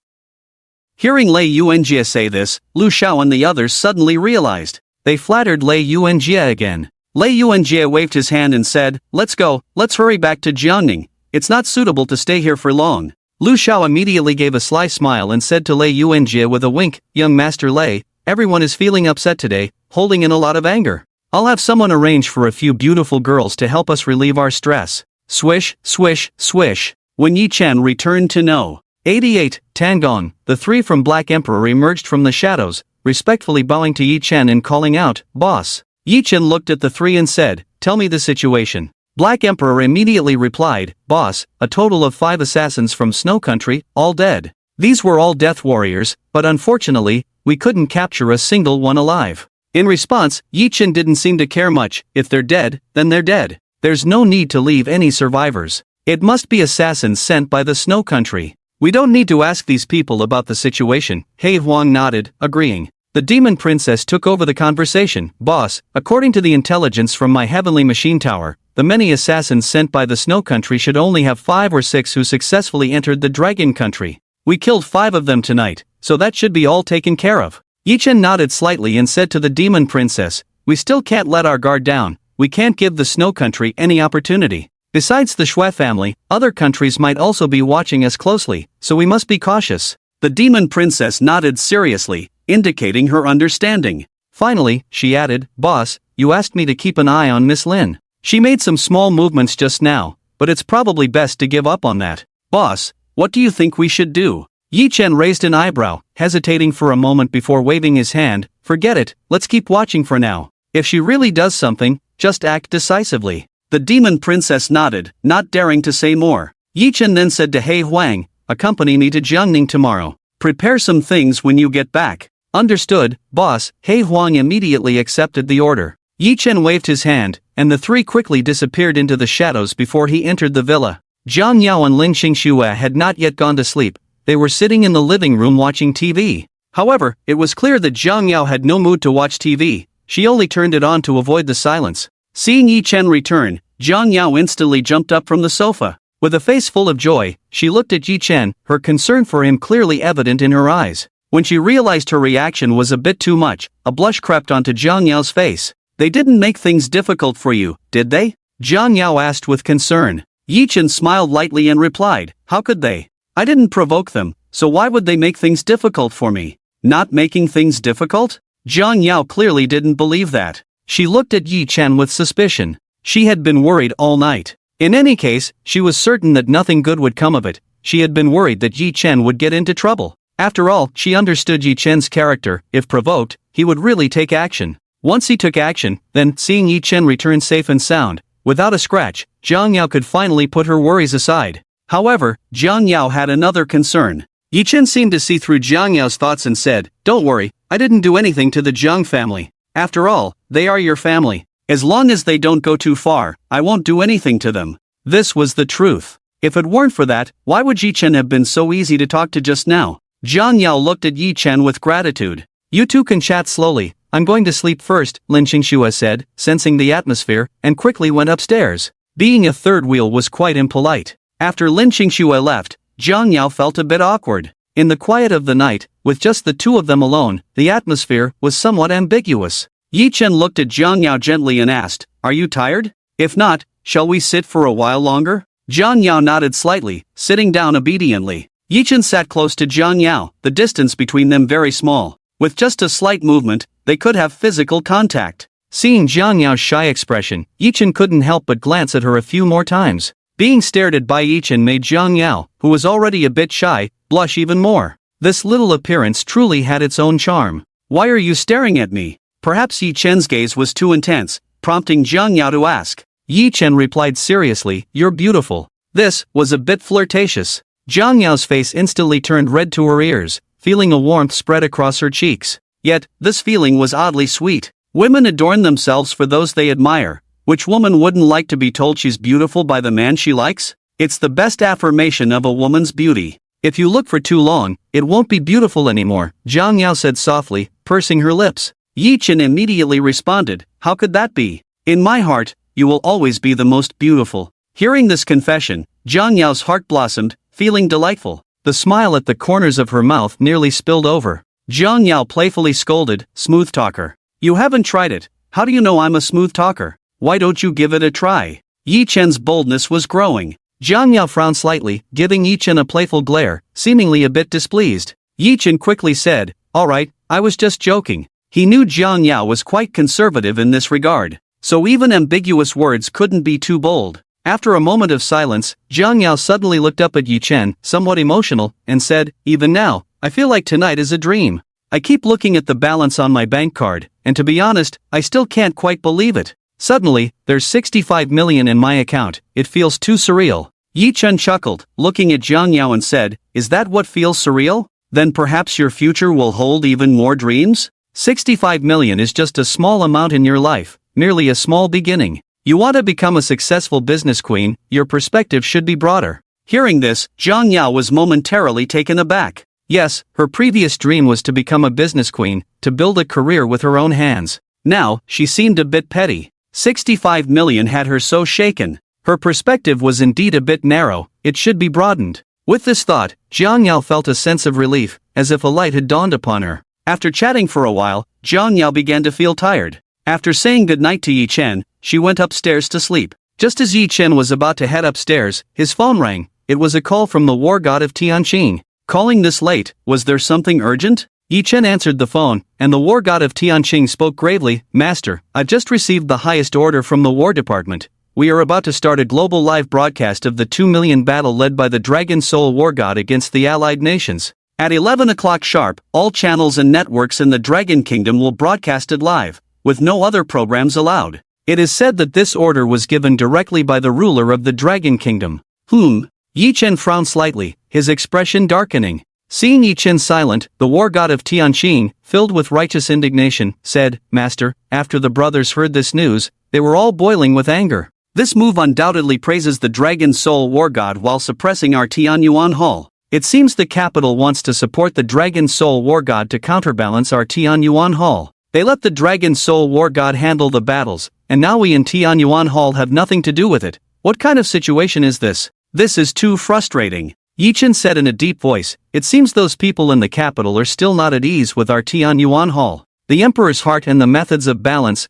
Hearing Lei Yuanjie say this, Lu Shao and the others suddenly realized. They flattered Lei Yuanjie again. Lei Yuanjie waved his hand and said, "Let's go, let's hurry back to Jiangning. It's not suitable to stay here for long." Lu Shao immediately gave a sly smile and said to Lei Yuanjie with a wink, "Young Master Lei, everyone is feeling upset today, holding in a lot of anger. I'll have someone arrange for a few beautiful girls to help us relieve our stress." Swish, swish, swish. When Yi Chen returned to No. 88, Tangong, the three from Black Emperor emerged from the shadows, respectfully bowing to Yi Chen and calling out, "Boss." Yi Chen looked at the three and said, "Tell me the situation." Black Emperor immediately replied, "Boss, a total of 5 assassins from Snow Country, all dead. These were all death warriors, but unfortunately, we couldn't capture a single one alive." In response, Yi Chen didn't seem to care much. If they're dead, then they're dead. There's no need to leave any survivors. It must be assassins sent by the Snow Country. We don't need to ask these people about the situation. He Huang nodded, agreeing. The Demon Princess took over the conversation. "Boss, according to the intelligence from my heavenly machine tower, the many assassins sent by the Snow Country should only have 5 or 6 who successfully entered the Dragon Country. We killed 5 of them tonight, so that should be all taken care of." Yi Chen nodded slightly and said to the Demon Princess, "We still can't let our guard down. We can't give the Snow Country any opportunity. Besides the Shui family, other countries might also be watching us closely, so we must be cautious." The Demon Princess nodded seriously, indicating her understanding. Finally, she added, "Boss, you asked me to keep an eye on Miss Lin. She made some small movements just now, but it's probably best to give up on that. Boss, what do you think we should do?" Yi Chen raised an eyebrow, hesitating for a moment before waving his hand. "Forget it, let's keep watching for now. If she really does something, just act decisively." The Demon Princess nodded, not daring to say more. Yi Chen then said to He Huang, "Accompany me to Jiangning tomorrow. Prepare some things when you get back." "Understood, boss." He Huang immediately accepted the order. Yi Chen waved his hand, and the three quickly disappeared into the shadows before he entered the villa. Zhang Yao and Lin Xingxue had not yet gone to sleep. They were sitting in the living room watching TV. However, it was clear that Zhang Yao had no mood to watch TV. She only turned it on to avoid the silence. Seeing Yi Chen return, Zhang Yao instantly jumped up from the sofa. With a face full of joy, she looked at Yi Chen, her concern for him clearly evident in her eyes. When she realized her reaction was a bit too much, a blush crept onto Jiang Yao's face. They didn't make things difficult for you, did they? Jiang Yao asked with concern. Yi Chen smiled lightly and replied, how could they? I didn't provoke them, so why would they make things difficult for me? Not making things difficult? Jiang Yao clearly didn't believe that. She looked at Yi Chen with suspicion. She had been worried all night. In any case, she was certain that nothing good would come of it. She had been worried that Yi Chen would get into trouble. After all, she understood Yi Chen's character. If provoked, he would really take action. Once he took action, then, seeing Yi Chen return safe and sound, without a scratch, Jiang Yao could finally put her worries aside. However, Jiang Yao had another concern. Yi Chen seemed to see through Jiang Yao's thoughts and said, don't worry, I didn't do anything to the Jiang family. After all, they are your family. As long as they don't go too far, I won't do anything to them. This was the truth. If it weren't for that, why would Yi Chen have been so easy to talk to just now? Jiang Yao looked at Yi Chen with gratitude. You two can chat slowly, I'm going to sleep first, Lin Qingxue said, sensing the atmosphere, and quickly went upstairs. Being a third wheel was quite impolite. After Lin Qingxue left, Jiang Yao felt a bit awkward. In the quiet of the night, with just the two of them alone, the atmosphere was somewhat ambiguous. Yi Chen looked at Jiang Yao gently and asked, are you tired? If not, shall we sit for a while longer? Jiang Yao nodded slightly, sitting down obediently. Yi Chen sat close to Jiang Yao, the distance between them very small. With just a slight movement, they could have physical contact. Seeing Jiang Yao's shy expression, Yi Chen couldn't help but glance at her a few more times. Being stared at by Yi Chen made Jiang Yao, who was already a bit shy, blush even more. This little appearance truly had its own charm. Why are you staring at me? Perhaps Yi Chen's gaze was too intense, prompting Jiang Yao to ask. Yi Chen replied seriously, you're beautiful. This was a bit flirtatious. Jiang Yao's face instantly turned red to her ears, feeling a warmth spread across her cheeks. Yet, this feeling was oddly sweet. Women adorn themselves for those they admire. Which woman wouldn't like to be told she's beautiful by the man she likes? It's the best affirmation of a woman's beauty. If you look for too long, it won't be beautiful anymore, Jiang Yao said softly, pursing her lips. Yi Chen immediately responded, how could that be? In my heart, you will always be the most beautiful. Hearing this confession, Jiang Yao's heart blossomed, feeling delightful. The smile at the corners of her mouth nearly spilled over. Jiang Yao playfully scolded, smooth talker. You haven't tried it. How do you know I'm a smooth talker? Why don't you give it a try? Yi Chen's boldness was growing. Jiang Yao frowned slightly, giving Yi Chen a playful glare, seemingly a bit displeased. Yi Chen quickly said, all right, I was just joking. He knew Jiang Yao was quite conservative in this regard, so even ambiguous words couldn't be too bold. After a moment of silence, Jiang Yao suddenly looked up at Yi Chen, somewhat emotional, and said, even now, I feel like tonight is a dream. I keep looking at the balance on my bank card, and to be honest, I still can't quite believe it. Suddenly, there's 65 million in my account, it feels too surreal. Yi Chen chuckled, looking at Jiang Yao and said, is that what feels surreal? Then perhaps your future will hold even more dreams? 65 million is just a small amount in your life, merely a small beginning. You want to become a successful business queen, your perspective should be broader. Hearing this, Jiang Yao was momentarily taken aback. Yes, her previous dream was to become a business queen, to build a career with her own hands. Now, she seemed a bit petty. 65 million had her so shaken. Her perspective was indeed a bit narrow, it should be broadened. With this thought, Jiang Yao felt a sense of relief, as if a light had dawned upon her. After chatting for a while, Jiang Yao began to feel tired. After saying goodnight to Yi Chen, she went upstairs to sleep. Just as Yi Chen was about to head upstairs, his phone rang. It was a call from the war god of Tianqing. Calling this late, was there something urgent? Yi Chen answered the phone, and the war god of Tianqing spoke gravely, Master, I've just received the highest order from the War Department. We are about to start a global live broadcast of the 2 million battle led by the Dragon Soul War God against the Allied nations. At 11 o'clock sharp, all channels and networks in the Dragon Kingdom will broadcast it live, with no other programs allowed. It is said that this order was given directly by the ruler of the Dragon Kingdom. Yi Chen frowned slightly, his expression darkening. Seeing Yi Chen silent, the war god of Tianqing, filled with righteous indignation, said, Master, after the brothers heard this news, they were all boiling with anger. This move undoubtedly praises the Dragon Soul War God while suppressing our Tianyuan Hall. It seems the capital wants to support the Dragon Soul War God to counterbalance our Tianyuan Hall. They let the Dragon Soul War God handle the battles, and now we in Tianyuan Hall have nothing to do with it. What kind of situation is this? This is too frustrating. Yi Chen said in a deep voice. It seems those people in the capital are still not at ease with our Tian Yuan Hall. The Emperor's heart and the methods of balance,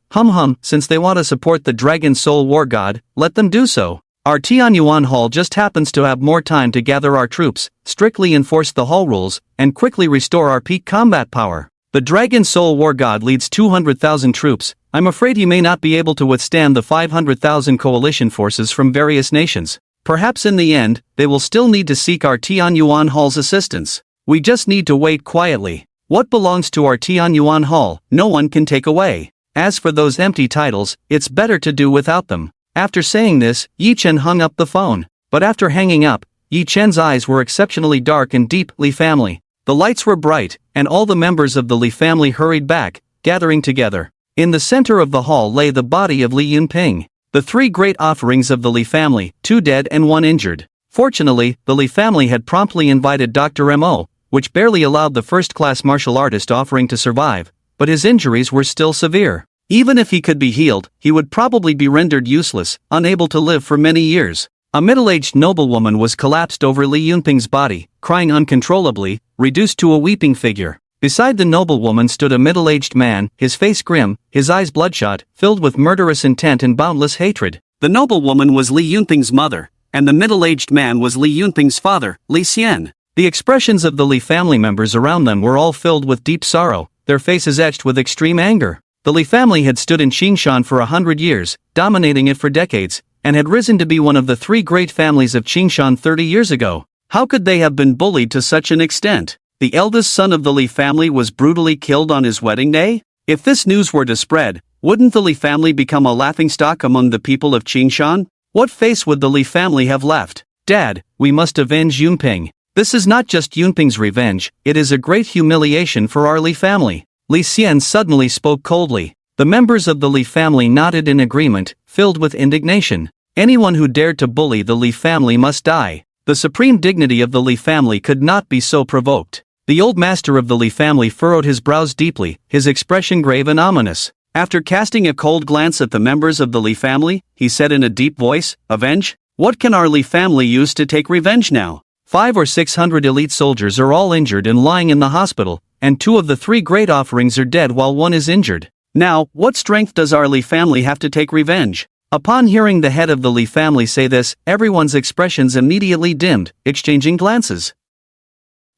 since they want to support the Dragon Soul War God, let them do so. Our Tian Yuan Hall just happens to have more time to gather our troops, strictly enforce the hall rules, and quickly restore our peak combat power. The Dragon Soul War God leads 200,000 troops. I'm afraid he may not be able to withstand the 500,000 coalition forces from various nations. Perhaps in the end, they will still need to seek our Tian Yuan Hall's assistance. We just need to wait quietly. What belongs to our Tian Yuan Hall, no one can take away. As for those empty titles, it's better to do without them. After saying this, Yi Chen hung up the phone. But after hanging up, Yi Chen's eyes were exceptionally dark and deep. Li family. The lights were bright, and all the members of the Li family hurried back, gathering together. In the center of the hall lay the body of Li Yunping. The three great offerings of the Li family, 2 dead and 1 injured. Fortunately, the Li family had promptly invited Dr. Mo, which barely allowed the first-class martial artist offering to survive, but his injuries were still severe. Even if he could be healed, he would probably be rendered useless, unable to live for many years. A middle-aged noblewoman was collapsed over Li Yunping's body, crying uncontrollably, reduced to a weeping figure. Beside the noblewoman stood a middle-aged man, his face grim, his eyes bloodshot, filled with murderous intent and boundless hatred. The noblewoman was Li Yunping's mother, and the middle-aged man was Li Yunping's father, Li Xian. The expressions of the Li family members around them were all filled with deep sorrow, their faces etched with extreme anger. The Li family had stood in Qingshan for 100 years, dominating it for decades, and had risen to be one of the 3 great families of Qingshan 30 years ago. How could they have been bullied to such an extent? The eldest son of the Li family was brutally killed on his wedding day? If this news were to spread, wouldn't the Li family become a laughingstock among the people of Qingshan? What face would the Li family have left? Dad, we must avenge Yunping. This is not just Yunping's revenge, it is a great humiliation for our Li family. Li Xian suddenly spoke coldly. The members of the Li family nodded in agreement, filled with indignation. Anyone who dared to bully the Li family must die. The supreme dignity of the Li family could not be so provoked. The old master of the Li family furrowed his brows deeply, his expression grave and ominous. After casting a cold glance at the members of the Li family, he said in a deep voice, "Avenge? What can our Li family use to take revenge now? 500 or 600 elite soldiers are all injured and lying in the hospital, and 2 of the 3 great offerings are dead while 1 is injured. Now, what strength does our Li family have to take revenge?" Upon hearing the head of the Li family say this, everyone's expressions immediately dimmed, exchanging glances.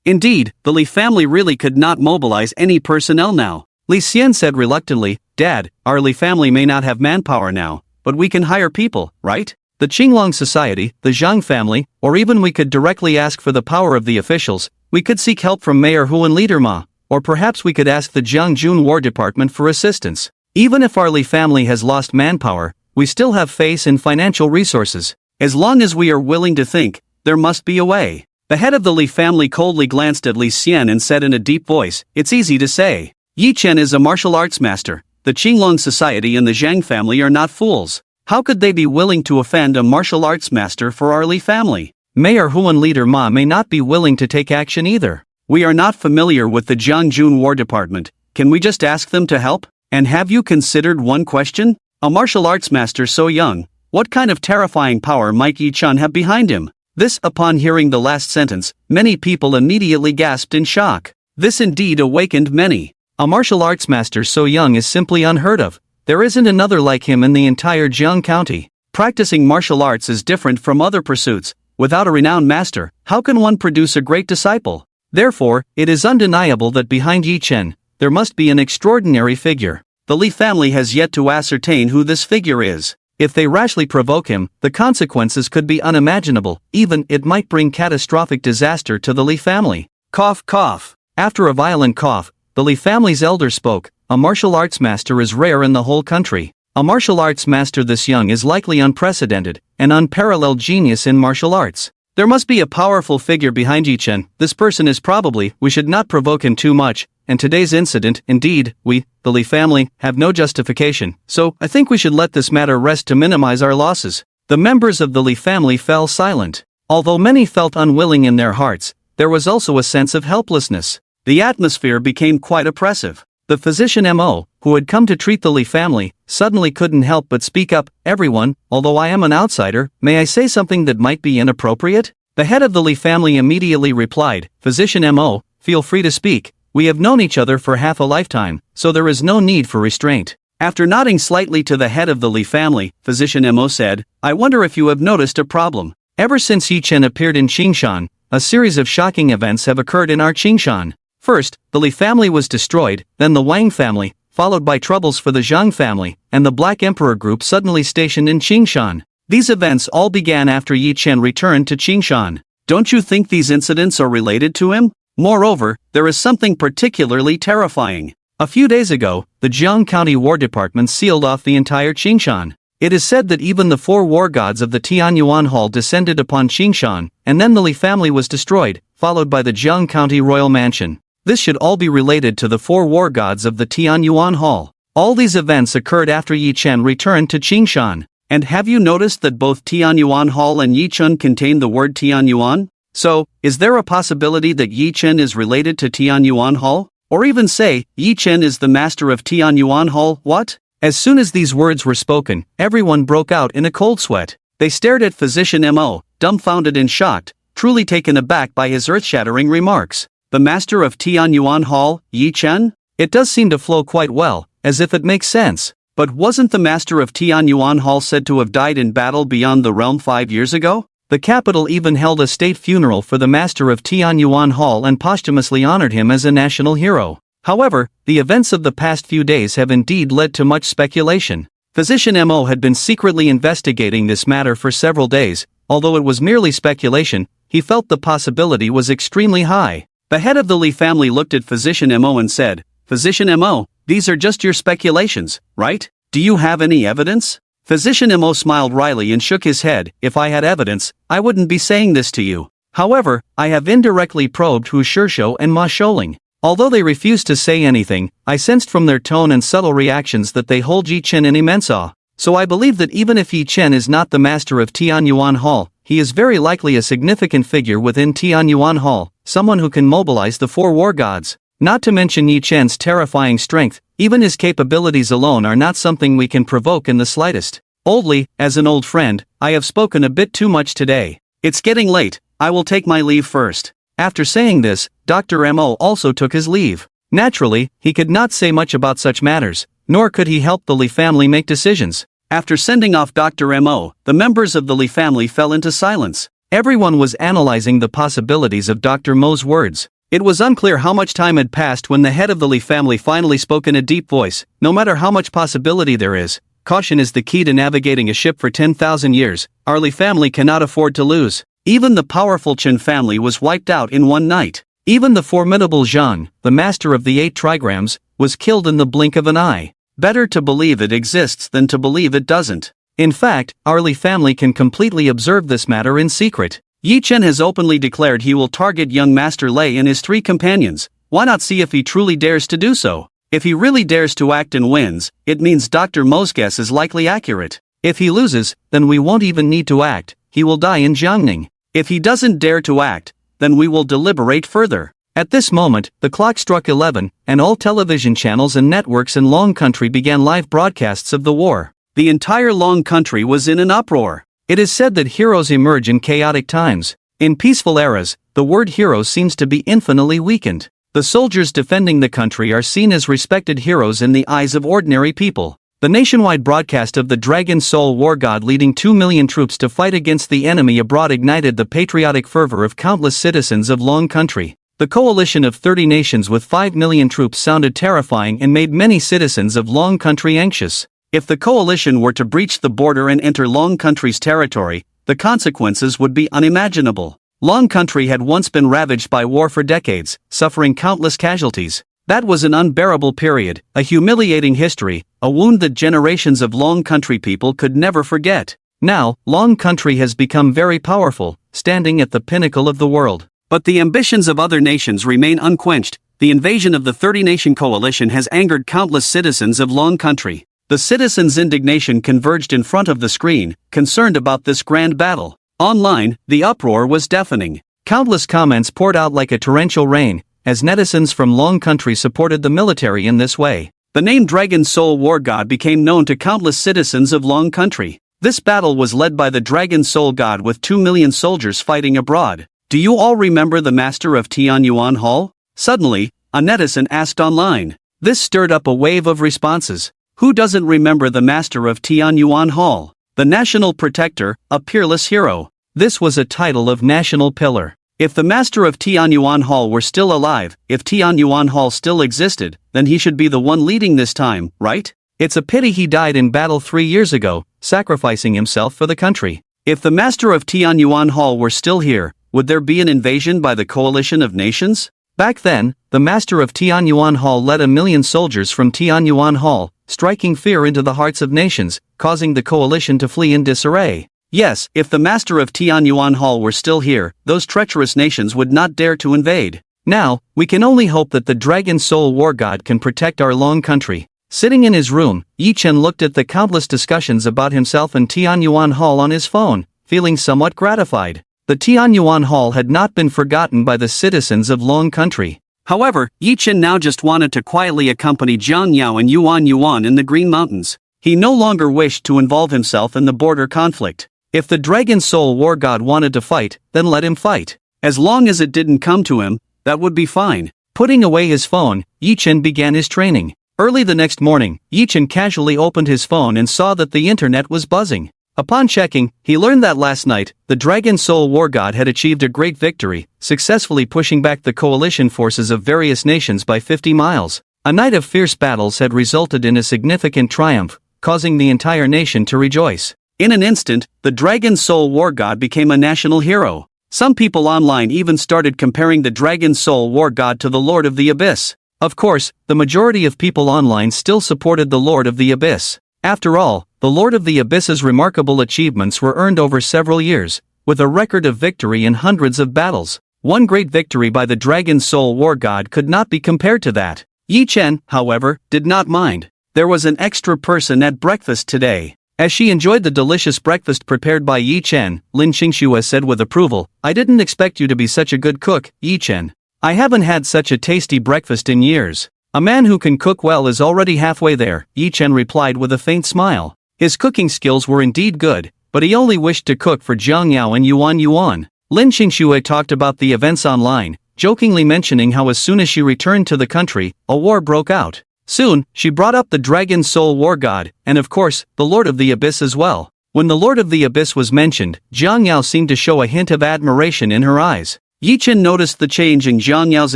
Indeed, the Li family really could not mobilize any personnel now. Li Xian said reluctantly, "Dad, our Li family may not have manpower now, but we can hire people, right? The Qinglong Society, the Zhang family, or even we could directly ask for the power of the officials. We could seek help from Mayor Hu and Leader Ma, or perhaps we could ask the Jiangjun War Department for assistance. Even if our Li family has lost manpower, we still have face and financial resources. As long as we are willing to think, there must be a way." The head of the Li family coldly glanced at Li Xian and said in a deep voice, "It's easy to say. Yi Chen is a martial arts master. The Qinglong Society and the Zhang family are not fools. How could they be willing to offend a martial arts master for our Li family? Mayor Hu and Leader Ma may not be willing to take action either. We are not familiar with the Jiangjun War Department. Can we just ask them to help? And have you considered one question? A martial arts master so young, what kind of terrifying power might Yi Chen have behind him?" This, upon hearing the last sentence, many people immediately gasped in shock. This indeed awakened many. A martial arts master so young is simply unheard of. There isn't another like him in the entire Jiang County. Practicing martial arts is different from other pursuits. Without a renowned master, how can one produce a great disciple? Therefore, it is undeniable that behind Yi Chen, there must be an extraordinary figure. The Li family has yet to ascertain who this figure is. If they rashly provoke him, the consequences could be unimaginable, even it might bring catastrophic disaster to the Li family. Cough, cough. After a violent cough, the Li family's elder spoke. "A martial arts master is rare in the whole country. A martial arts master this young is likely unprecedented, an unparalleled genius in martial arts. There must be a powerful figure behind Yi Chen. This person is probably, we should not provoke him too much, and today's incident, indeed, we, the Li family, have no justification, so I think we should let this matter rest to minimize our losses." The members of the Li family fell silent. Although many felt unwilling in their hearts, there was also a sense of helplessness. The atmosphere became quite oppressive. The physician Mo, who had come to treat the Li family, suddenly couldn't help but speak up. "Everyone, although I am an outsider, may I say something that might be inappropriate? The head of the Li family immediately replied, "Physician Mo, feel free to speak. We have known each other for half a lifetime, so there is no need for restraint." After nodding slightly to the head of the Li family, Physician Mo said, "I wonder if you have noticed a problem. Ever since Yi Chen appeared in Qingshan, a series of shocking events have occurred in our Qingshan. First, the Li family was destroyed, then the Wang family, followed by troubles for the Zhang family, and the Black Emperor group suddenly stationed in Qingshan. These events all began after Yi Chen returned to Qingshan. Don't you think these incidents are related to him? Moreover, there is something particularly terrifying. A few days ago, the Jiang County War Department sealed off the entire Qingshan. It is said that even the 4 war gods of the Tianyuan Hall descended upon Qingshan, and then the Li family was destroyed, followed by the Jiang County Royal Mansion. This should all be related to the 4 war gods of the Tianyuan Hall. All these events occurred after Yi Chen returned to Qingshan. And have you noticed that both Tianyuan Hall and Yi Chen contain the word Tianyuan? So, is there a possibility that Yi Chen is related to Tianyuan Hall? Or even say, Yi Chen is the master of Tianyuan Hall, what? As soon as these words were spoken, everyone broke out in a cold sweat. They stared at Physician Mo, dumbfounded and shocked, truly taken aback by his earth-shattering remarks. The master of Tianyuan Hall, Yi Chen? It does seem to flow quite well, as if it makes sense. But wasn't the master of Tianyuan Hall said to have died in battle beyond the realm 5 years ago? The capital even held a state funeral for the master of Tianyuan Hall and posthumously honored him as a national hero. However, the events of the past few days have indeed led to much speculation. Physician Mo had been secretly investigating this matter for several days. Although it was merely speculation, he felt the possibility was extremely high. The head of the Li family looked at Physician Mo and said, "Physician Mo, these are just your speculations, right? Do you have any evidence?" Physician Mo smiled wryly and shook his head. "If I had evidence, I wouldn't be saying this to you. However, I have indirectly probed Hu Shishou and Ma Shouling. Although they refused to say anything, I sensed from their tone and subtle reactions that they hold Yi Chen in immense awe. So I believe that even if Yi Chen is not the master of Tianyuan Hall, he is very likely a significant figure within Tianyuan Hall, someone who can mobilize the 4 war gods. Not to mention Yi Chen's terrifying strength, even his capabilities alone are not something we can provoke in the slightest. Oldly, as an old friend, I have spoken a bit too much today. It's getting late, I will take my leave first." After saying this, Dr. Mo also took his leave. Naturally, he could not say much about such matters, nor could he help the Li family make decisions. After sending off Dr. Mo, the members of the Li family fell into silence. Everyone was analyzing the possibilities of Dr. Mo's words. It was unclear how much time had passed when the head of the Li family finally spoke in a deep voice. "No matter how much possibility there is, caution is the key to navigating a ship for 10,000 years. Our Li family cannot afford to lose." Even the powerful Chen family was wiped out in one night. Even the formidable Zhang, the master of the 8 trigrams, was killed in the blink of an eye. Better to believe it exists than to believe it doesn't. In fact, our Li family can completely observe this matter in secret. Yi Chen has openly declared he will target young Master Lei and his 3 companions. Why not see if he truly dares to do so? If he really dares to act and wins, it means Dr. Mo's guess is likely accurate. If he loses, then we won't even need to act, he will die in Jiangning. If he doesn't dare to act, then we will deliberate further. At this moment, the clock struck 11, and all television channels and networks in Long Country began live broadcasts of the war. The entire Long Country was in an uproar. It is said that heroes emerge in chaotic times. In peaceful eras, the word hero seems to be infinitely weakened. The soldiers defending the country are seen as respected heroes in the eyes of ordinary people. The nationwide broadcast of the Dragon Soul War God leading 2 million troops to fight against the enemy abroad ignited the patriotic fervor of countless citizens of Long Country. The coalition of 30 nations with 5 million troops sounded terrifying and made many citizens of Long Country anxious. If the coalition were to breach the border and enter Long Country's territory, the consequences would be unimaginable. Long Country had once been ravaged by war for decades, suffering countless casualties. That was an unbearable period, a humiliating history, a wound that generations of Long Country people could never forget. Now, Long Country has become very powerful, standing at the pinnacle of the world. But the ambitions of other nations remain unquenched. The invasion of the 30-nation coalition has angered countless citizens of Long Country. The citizens' indignation converged in front of the screen, concerned about this grand battle. Online, the uproar was deafening. Countless comments poured out like a torrential rain, as netizens from Long Country supported the military in this way. The name Dragon Soul War God became known to countless citizens of Long Country. This battle was led by the Dragon Soul God with 2 million soldiers fighting abroad. Do you all remember the master of Tianyuan Hall? Suddenly, a netizen asked online. This stirred up a wave of responses. Who doesn't remember the master of Tianyuan Hall? The national protector, a peerless hero. This was a title of national pillar. If the master of Tianyuan Hall were still alive, if Tianyuan Hall still existed, then he should be the one leading this time, right? It's a pity he died in battle 3 years ago, sacrificing himself for the country. If the master of Tianyuan Hall were still here, would there be an invasion by the coalition of nations? Back then, the master of Tianyuan Hall led 1 million soldiers from Tianyuan Hall, striking fear into the hearts of nations, causing the coalition to flee in disarray. Yes, if the master of Tianyuan Hall were still here, those treacherous nations would not dare to invade. Now, we can only hope that the Dragon Soul War God can protect our long country. Sitting in his room, Yi Chen looked at the countless discussions about himself and Tianyuan Hall on his phone, feeling somewhat gratified. The Tianyuan Hall had not been forgotten by the citizens of Long Country. However, Yi Chen now just wanted to quietly accompany Jiang Yao and Yuan in the Green Mountains. He no longer wished to involve himself in the border conflict. If the Dragon Soul War God wanted to fight, then let him fight. As long as it didn't come to him, that would be fine. Putting away his phone, Yi Chen began his training. Early the next morning, Yi Chen casually opened his phone and saw that the internet was buzzing. Upon checking, he learned that last night, the Dragon Soul War God had achieved a great victory, successfully pushing back the coalition forces of various nations by 50 miles. A night of fierce battles had resulted in a significant triumph, causing the entire nation to rejoice. In an instant, the Dragon Soul War God became a national hero. Some people online even started comparing the Dragon Soul War God to the Lord of the Abyss. Of course, the majority of people online still supported the Lord of the Abyss. After all, the Lord of the Abyss's remarkable achievements were earned over several years, with a record of victory in hundreds of battles. One great victory by the Dragon Soul War God could not be compared to that. Yi Chen, however, did not mind. There was an extra person at breakfast today. As she enjoyed the delicious breakfast prepared by Yi Chen, Lin Qingxue said with approval, "I didn't expect you to be such a good cook, Yi Chen. I haven't had such a tasty breakfast in years." "A man who can cook well is already halfway there," Yi Chen replied with a faint smile. His cooking skills were indeed good, but he only wished to cook for Jiang Yao and Yuan. Lin Qingxue talked about the events online, jokingly mentioning how as soon as she returned to the country, a war broke out. Soon, she brought up the Dragon Soul War God, and of course, the Lord of the Abyss as well. When the Lord of the Abyss was mentioned, Jiang Yao seemed to show a hint of admiration in her eyes. Yi Chen noticed the change in Jiang Yao's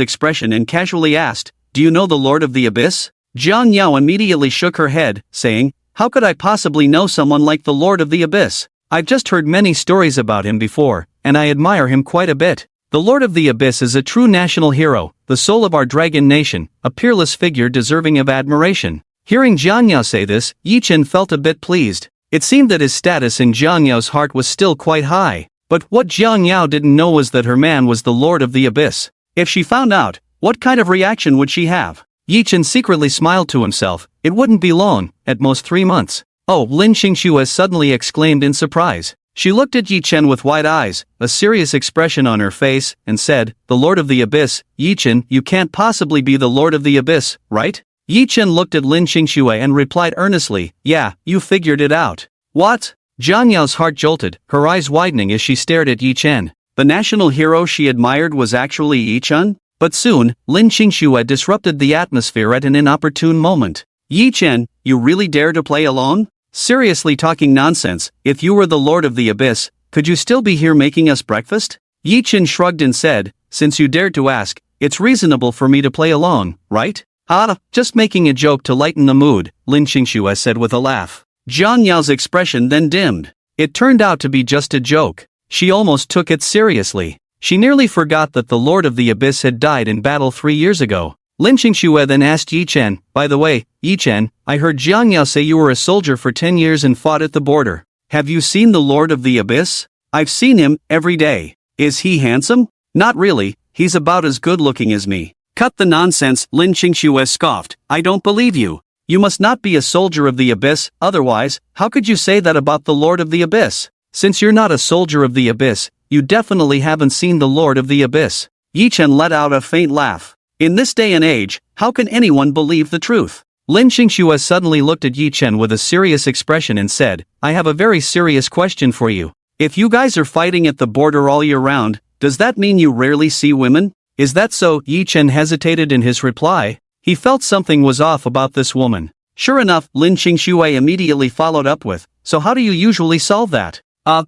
expression and casually asked, "Do you know the Lord of the Abyss?" Jiang Yao immediately shook her head, saying, "How could I possibly know someone like the Lord of the Abyss? I've just heard many stories about him before, and I admire him quite a bit. The Lord of the Abyss is a true national hero, the soul of our dragon nation, a peerless figure deserving of admiration." Hearing Jiang Yao say this, Yi Chen felt a bit pleased. It seemed that his status in Jiang Yao's heart was still quite high. But what Jiang Yao didn't know was that her man was the Lord of the Abyss. If she found out, what kind of reaction would she have? Yi Chen secretly smiled to himself. It wouldn't be long, at most 3 months. "Oh!" Lin Qingxue suddenly exclaimed in surprise. She looked at Yi Chen with wide eyes, a serious expression on her face, and said, "The Lord of the Abyss, Yi Chen, you can't possibly be the Lord of the Abyss, right?" Yi Chen looked at Lin Qingxue and replied earnestly, "Yeah, you figured it out." "What?" Jiang Yao's heart jolted, her eyes widening as she stared at Yi Chen. The national hero she admired was actually Yi Chen? But soon, Lin Qingxue disrupted the atmosphere at an inopportune moment. "Yi Chen, you really dare to play along? Seriously talking nonsense, if you were the Lord of the Abyss, could you still be here making us breakfast?" Yi Chen shrugged and said, "Since you dared to ask, it's reasonable for me to play along, right?" "Ah, just making a joke to lighten the mood," Lin Qingxue said with a laugh. Jiang Yao's expression then dimmed. It turned out to be just a joke. She almost took it seriously. She nearly forgot that the Lord of the Abyss had died in battle 3 years ago. Lin Qingxue then asked Yi Chen, "By the way, Yi Chen, I heard Jiang Yao say you were a soldier for 10 years and fought at the border. Have you seen the Lord of the Abyss?" "I've seen him, every day." "Is he handsome?" "Not really, he's about as good looking as me." "Cut the nonsense," Lin Qingxue scoffed. "I don't believe you. You must not be a soldier of the Abyss, otherwise, how could you say that about the Lord of the Abyss? Since you're not a soldier of the Abyss, you definitely haven't seen the Lord of the Abyss." Yi Chen let out a faint laugh. In this day and age, how can anyone believe the truth? Lin Qingxue suddenly looked at Yi Chen with a serious expression and said, I have a very serious question for you. If you guys are fighting at the border all year round, does that mean you rarely see women? Is that so? Yi Chen hesitated in his reply. He felt something was off about this woman. Sure enough, Lin Qingxue immediately followed up with, so how do you usually solve that?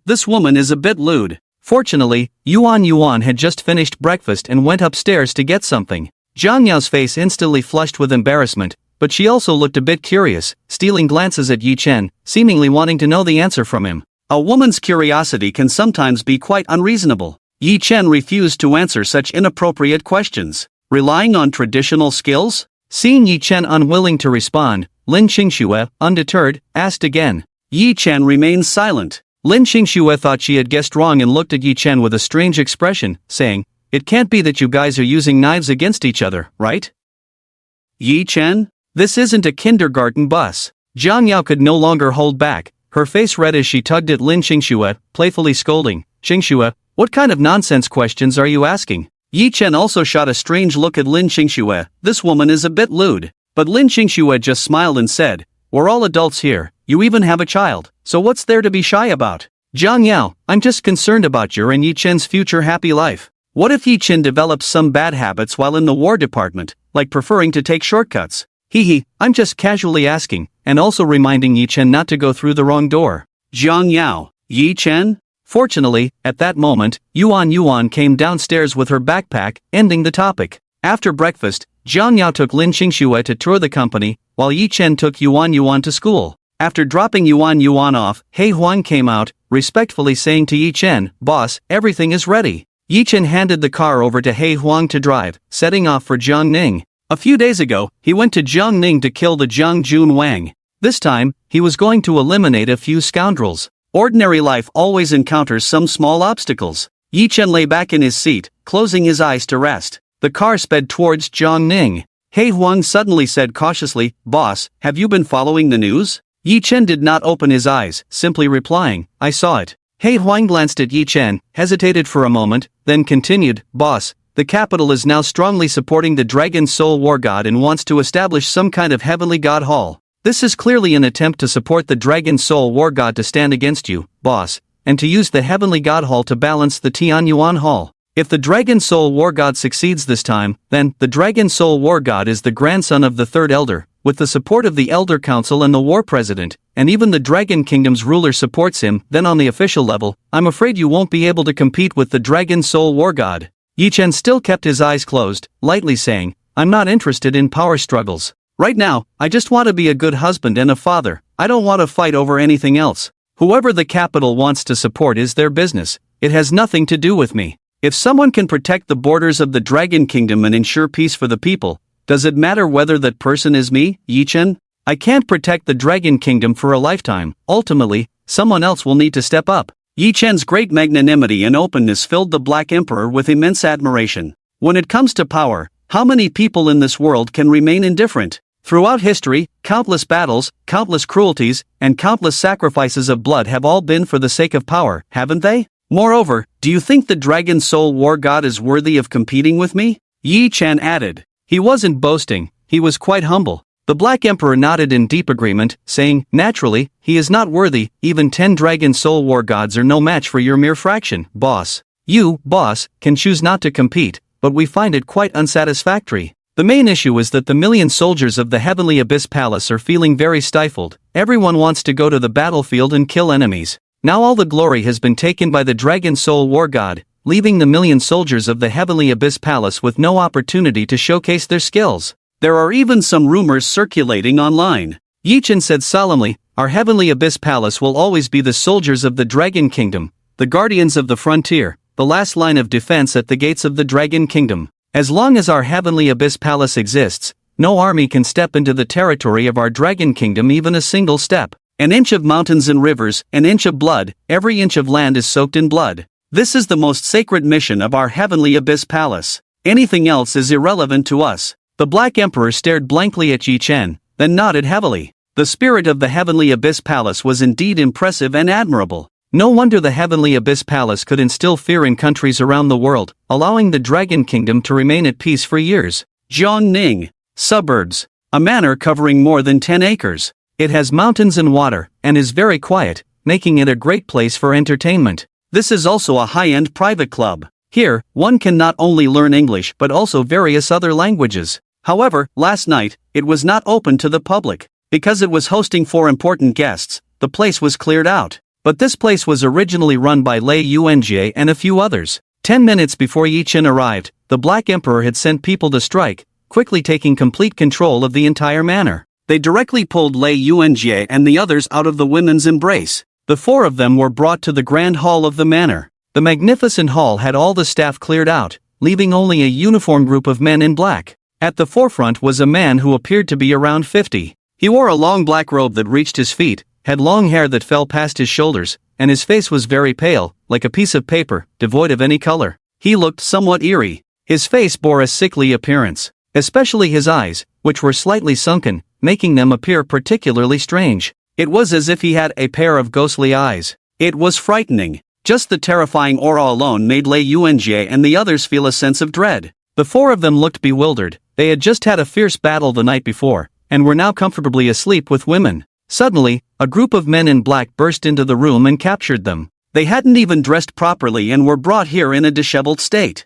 This woman is a bit lewd. Fortunately, Yuan had just finished breakfast and went upstairs to get something. Zhang Yao's face instantly flushed with embarrassment, but she also looked a bit curious, stealing glances at Yi Chen, seemingly wanting to know the answer from him. A woman's curiosity can sometimes be quite unreasonable. Yi Chen refused to answer such inappropriate questions, relying on traditional skills. Seeing Yi Chen unwilling to respond, Lin Qingxue, undeterred, asked again. Yi Chen remained silent. Lin Qingxue thought she had guessed wrong and looked at Yi Chen with a strange expression, saying, It can't be that you guys are using knives against each other, right? Yi Chen? This isn't a kindergarten bus. Zhang Yao could no longer hold back, her face red as she tugged at Lin Qingxue, playfully scolding, Qingxue, what kind of nonsense questions are you asking? Yi Chen also shot a strange look at Lin Qingxue. This woman is a bit lewd. But Lin Qingxue just smiled and said, We're all adults here, you even have a child, so what's there to be shy about? Zhang Yao, I'm just concerned about your and Yi Chen's future happy life. What if Yi Chen develops some bad habits while in the War Department, like preferring to take shortcuts? I'm just casually asking, and also reminding Yi Chen not to go through the wrong door. Zhang Yao, Yi Chen? Fortunately, at that moment, Yuan came downstairs with her backpack, ending the topic. After breakfast, Zhang Yao took Lin Qingxue to tour the company, while Yi Chen took Yuan to school. After dropping Yuan off, He Huang came out, respectfully saying to Yi Chen, Boss, everything is ready. Yi Chen handed the car over to He Huang to drive, setting off for Jiangning. A few days ago, he went to Jiangning to kill the Jiangjun Wang. This time, he was going to eliminate a few scoundrels. Ordinary life always encounters some small obstacles. Yi Chen lay back in his seat, closing his eyes to rest. The car sped towards Jiangning. He Huang suddenly said cautiously, Boss, have you been following the news? Yi Chen did not open his eyes, simply replying, I saw it. He Huang glanced at Yi Chen, hesitated for a moment, then continued, Boss, the capital is now strongly supporting the Dragon Soul War God and wants to establish some kind of heavenly god hall. This is clearly an attempt to support the Dragon Soul War God to stand against you, boss, and to use the Heavenly God Hall to balance the Tianyuan Hall. If the Dragon Soul War God succeeds this time, then the Dragon Soul War God is the grandson of the Third Elder, with the support of the Elder Council and the War President, and even the Dragon Kingdom's ruler supports him. Then on the official level, I'm afraid you won't be able to compete with the Dragon Soul War God. Yi Chen still kept his eyes closed, lightly saying, I'm not interested in power struggles. Right now, I just want to be a good husband and a father. I don't want to fight over anything else. Whoever the capital wants to support is their business. It has nothing to do with me. If someone can protect the borders of the Dragon Kingdom and ensure peace for the people, does it matter whether that person is me, Yi Chen? I can't protect the Dragon Kingdom for a lifetime. Ultimately, someone else will need to step up. Yi Chen's great magnanimity and openness filled the Black Emperor with immense admiration. When it comes to power, how many people in this world can remain indifferent? Throughout history, countless battles, countless cruelties, and countless sacrifices of blood have all been for the sake of power, haven't they? Moreover, do you think the Dragon Soul War God is worthy of competing with me? Yi Chen added. He wasn't boasting, he was quite humble. The Black Emperor nodded in deep agreement, saying, naturally, he is not worthy. Even 10 Dragon Soul War Gods are no match for your mere fraction, boss. You, boss, can choose not to compete, but we find it quite unsatisfactory. The main issue is that the million soldiers of the Heavenly Abyss Palace are feeling very stifled. Everyone wants to go to the battlefield and kill enemies. Now all the glory has been taken by the Dragon Soul War God, leaving the million soldiers of the Heavenly Abyss Palace with no opportunity to showcase their skills. There are even some rumors circulating online. Yi Chen said solemnly, our Heavenly Abyss Palace will always be the soldiers of the Dragon Kingdom, the guardians of the frontier, the last line of defense at the gates of the Dragon Kingdom. As long as our Heavenly Abyss Palace exists, no army can step into the territory of our Dragon Kingdom even a single step. An inch of mountains and rivers, an inch of blood, every inch of land is soaked in blood. This is the most sacred mission of our Heavenly Abyss Palace. Anything else is irrelevant to us. The Black Emperor stared blankly at Yi Chen, then nodded heavily. The spirit of the Heavenly Abyss Palace was indeed impressive and admirable. No wonder the Heavenly Abyss Palace could instill fear in countries around the world, allowing the Dragon Kingdom to remain at peace for years. Jiangning. Suburbs. A manor covering more than 10 acres. It has mountains and water, and is very quiet, making it a great place for entertainment. This is also a high-end private club. Here, one can not only learn English but also various other languages. However, last night, it was not open to the public. Because it was hosting 4 important guests, the place was cleared out. But this place was originally run by Lei Yunjie and a few others. 10 minutes before Yi Chen arrived, the Black Emperor had sent people to strike, quickly taking complete control of the entire manor. They directly pulled Lei Yunjie and the others out of the women's embrace. The 4 of them were brought to the grand hall of the manor. The magnificent hall had all the staff cleared out, leaving only a uniformed group of men in black. At the forefront was a man who appeared to be around 50. He wore a long black robe that reached his feet, had long hair that fell past his shoulders, and his face was very pale, like a piece of paper, devoid of any color. He looked somewhat eerie. His face bore a sickly appearance, especially his eyes, which were slightly sunken, making them appear particularly strange. It was as if he had a pair of ghostly eyes. It was frightening. Just the terrifying aura alone made Lei Yunjie and the others feel a sense of dread. The 4 of them looked bewildered. They had just had a fierce battle the night before, and were now comfortably asleep with women. Suddenly, a group of men in black burst into the room and captured them. They hadn't even dressed properly and were brought here in a disheveled state.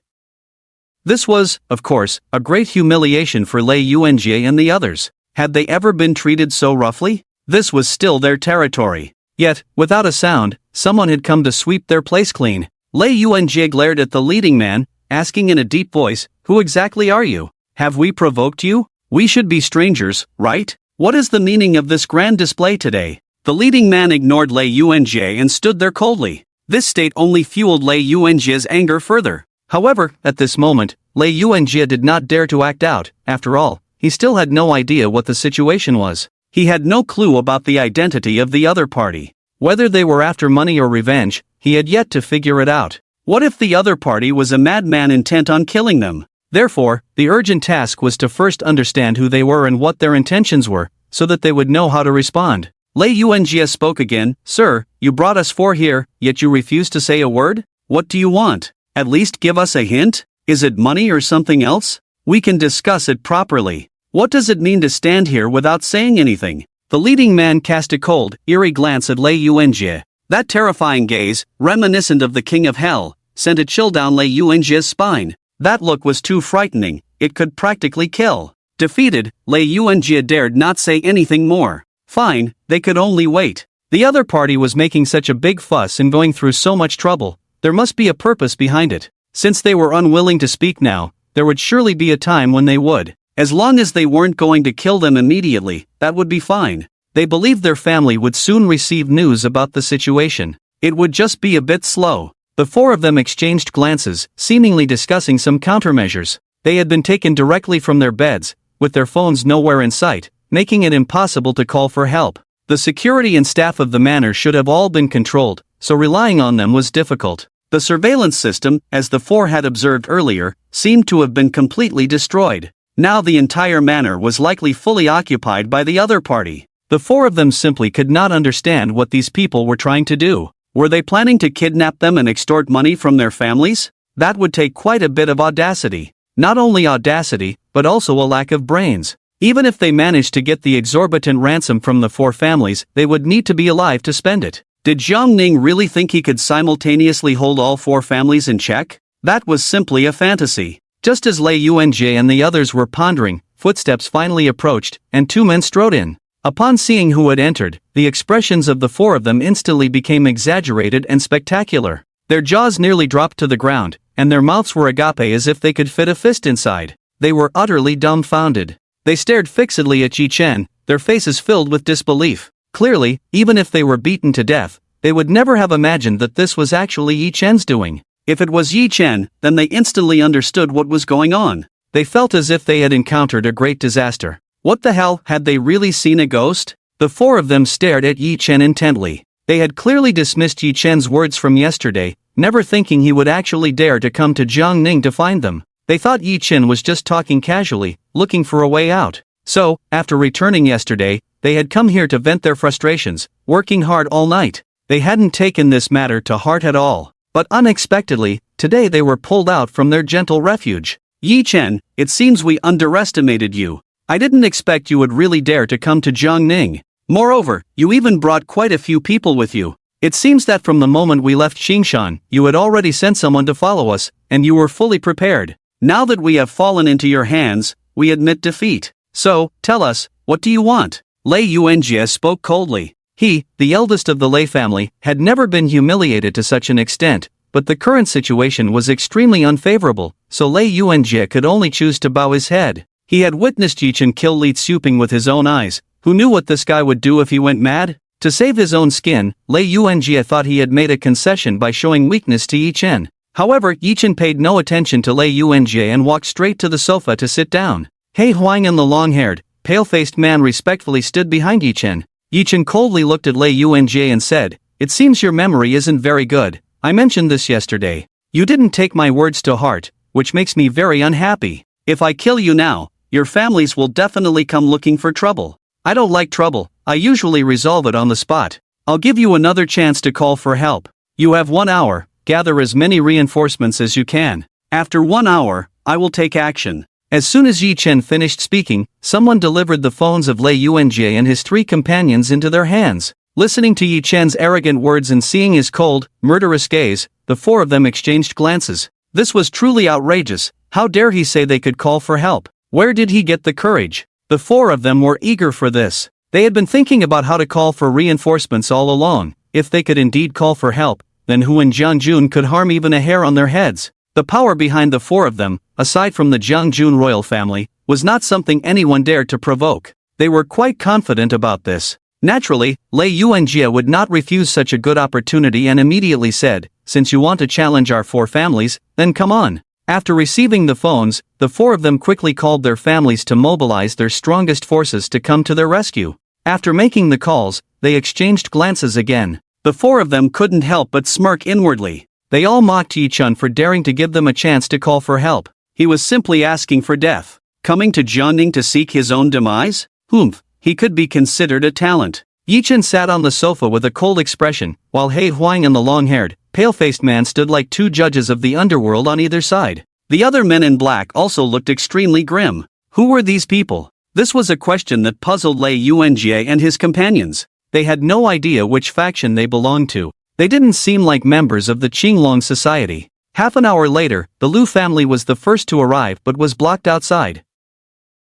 This was, of course, a great humiliation for Lei Yunjie and the others. Had they ever been treated so roughly? This was still their territory. Yet, without a sound, someone had come to sweep their place clean. Lei Yunjie glared at the leading man, asking in a deep voice, "Who exactly are you? Have we provoked you? We should be strangers, right? What is the meaning of this grand display today?" The leading man ignored Lei Yunjie and stood there coldly. This state only fueled Lei Yunjie's anger further. However, at this moment, Lei Yunjie did not dare to act out. After all, he still had no idea what the situation was. He had no clue about the identity of the other party. Whether they were after money or revenge, he had yet to figure it out. What if the other party was a madman intent on killing them? Therefore, the urgent task was to first understand who they were and what their intentions were, so that they would know how to respond. Lei Yunjie spoke again. "Sir, you brought us 4 here, yet you refuse to say a word? What do you want? At least give us a hint? Is it money or something else? We can discuss it properly. What does it mean to stand here without saying anything?" The leading man cast a cold, eerie glance at Lei Yunjie. That terrifying gaze, reminiscent of the King of Hell, sent a chill down Lei Yunjie's spine. That look was too frightening, it could practically kill. Defeated, Lei Yunjie dared not say anything more. Fine, they could only wait. The other party was making such a big fuss and going through so much trouble. There must be a purpose behind it. Since they were unwilling to speak now, there would surely be a time when they would. As long as they weren't going to kill them immediately, that would be fine. They believed their family would soon receive news about the situation. It would just be a bit slow. The 4 of them exchanged glances, seemingly discussing some countermeasures. They had been taken directly from their beds, with their phones nowhere in sight, making it impossible to call for help. The security and staff of the manor should have all been controlled, so relying on them was difficult. The surveillance system, as the 4 had observed earlier, seemed to have been completely destroyed. Now the entire manor was likely fully occupied by the other party. The 4 of them simply could not understand what these people were trying to do. Were they planning to kidnap them and extort money from their families? That would take quite a bit of audacity. Not only audacity, but also a lack of brains. Even if they managed to get the exorbitant ransom from the 4 families, they would need to be alive to spend it. Did Jiang Ning really think he could simultaneously hold all 4 families in check? That was simply a fantasy. Just as Lei Yunjie and the others were pondering, footsteps finally approached, and 2 men strode in. Upon seeing who had entered, the expressions of the 4 of them instantly became exaggerated and spectacular. Their jaws nearly dropped to the ground, and their mouths were agape as if they could fit a fist inside. They were utterly dumbfounded. They stared fixedly at Yi Chen, their faces filled with disbelief. Clearly, even if they were beaten to death, they would never have imagined that this was actually Yi Chen's doing. If it was Yi Chen, then they instantly understood what was going on. They felt as if they had encountered a great disaster. What the hell, had they really seen a ghost? The 4 of them stared at Yi Chen intently. They had clearly dismissed Yi Chen's words from yesterday, never thinking he would actually dare to come to Jiang Ning to find them. They thought Yi Chen was just talking casually, looking for a way out. So, after returning yesterday, they had come here to vent their frustrations, working hard all night. They hadn't taken this matter to heart at all. But unexpectedly, today they were pulled out from their gentle refuge. Yi Chen, it seems we underestimated you. I didn't expect you would really dare to come to Jiangning. Moreover, you even brought quite a few people with you. It seems that from the moment we left Xingshan, you had already sent someone to follow us, and you were fully prepared. Now that we have fallen into your hands, we admit defeat. So, tell us, what do you want? Lei Yuanjie spoke coldly. He, the eldest of the Lei family, had never been humiliated to such an extent, but the current situation was extremely unfavorable, so Lei Yuanjie could only choose to bow his head. He had witnessed Yichen kill Li Xuping with his own eyes. Who knew what this guy would do if he went mad? To save his own skin, Lei Yuanjie thought he had made a concession by showing weakness to Yichen. However, Yichen paid no attention to Lei Yuanjie and walked straight to the sofa to sit down. He Huang and the long-haired, pale-faced man respectfully stood behind Yichen. Yichen coldly looked at Lei Yuanjie and said, "It seems your memory isn't very good. I mentioned this yesterday. You didn't take my words to heart, which makes me very unhappy. If I kill you now, your families will definitely come looking for trouble. I don't like trouble, I usually resolve it on the spot. I'll give you another chance to call for help. You have 1 hour, gather as many reinforcements as you can. After 1 hour, I will take action." As soon as Yichen finished speaking, someone delivered the phones of Lei Yuanjie and his 3 companions into their hands. Listening to Yichen's arrogant words and seeing his cold, murderous gaze, the 4 of them exchanged glances. This was truly outrageous. How dare he say they could call for help? Where did he get the courage? The 4 of them were eager for this. They had been thinking about how to call for reinforcements all along. If they could indeed call for help, then Hu and Jiangjun could harm even a hair on their heads. The power behind the 4 of them, aside from the Jiangjun royal family, was not something anyone dared to provoke. They were quite confident about this. Naturally, Lei Yuanjie would not refuse such a good opportunity and immediately said, "Since you want to challenge our 4 families, then come on." After receiving the phones, the 4 of them quickly called their families to mobilize their strongest forces to come to their rescue. After making the calls, they exchanged glances again. The 4 of them couldn't help but smirk inwardly. They all mocked Yichen for daring to give them a chance to call for help. He was simply asking for death. Coming to Jiangning to seek his own demise? Humph, he could be considered a talent. Yichen sat on the sofa with a cold expression, while He Huang and the long-haired, pale-faced man stood like 2 judges of the underworld on either side. The other men in black also looked extremely grim. Who were these people? This was a question that puzzled Lei Yuanjie and his companions. They had no idea which faction they belonged to. They didn't seem like members of the Qinglong society. Half an hour later, the Lu family was the first to arrive but was blocked outside.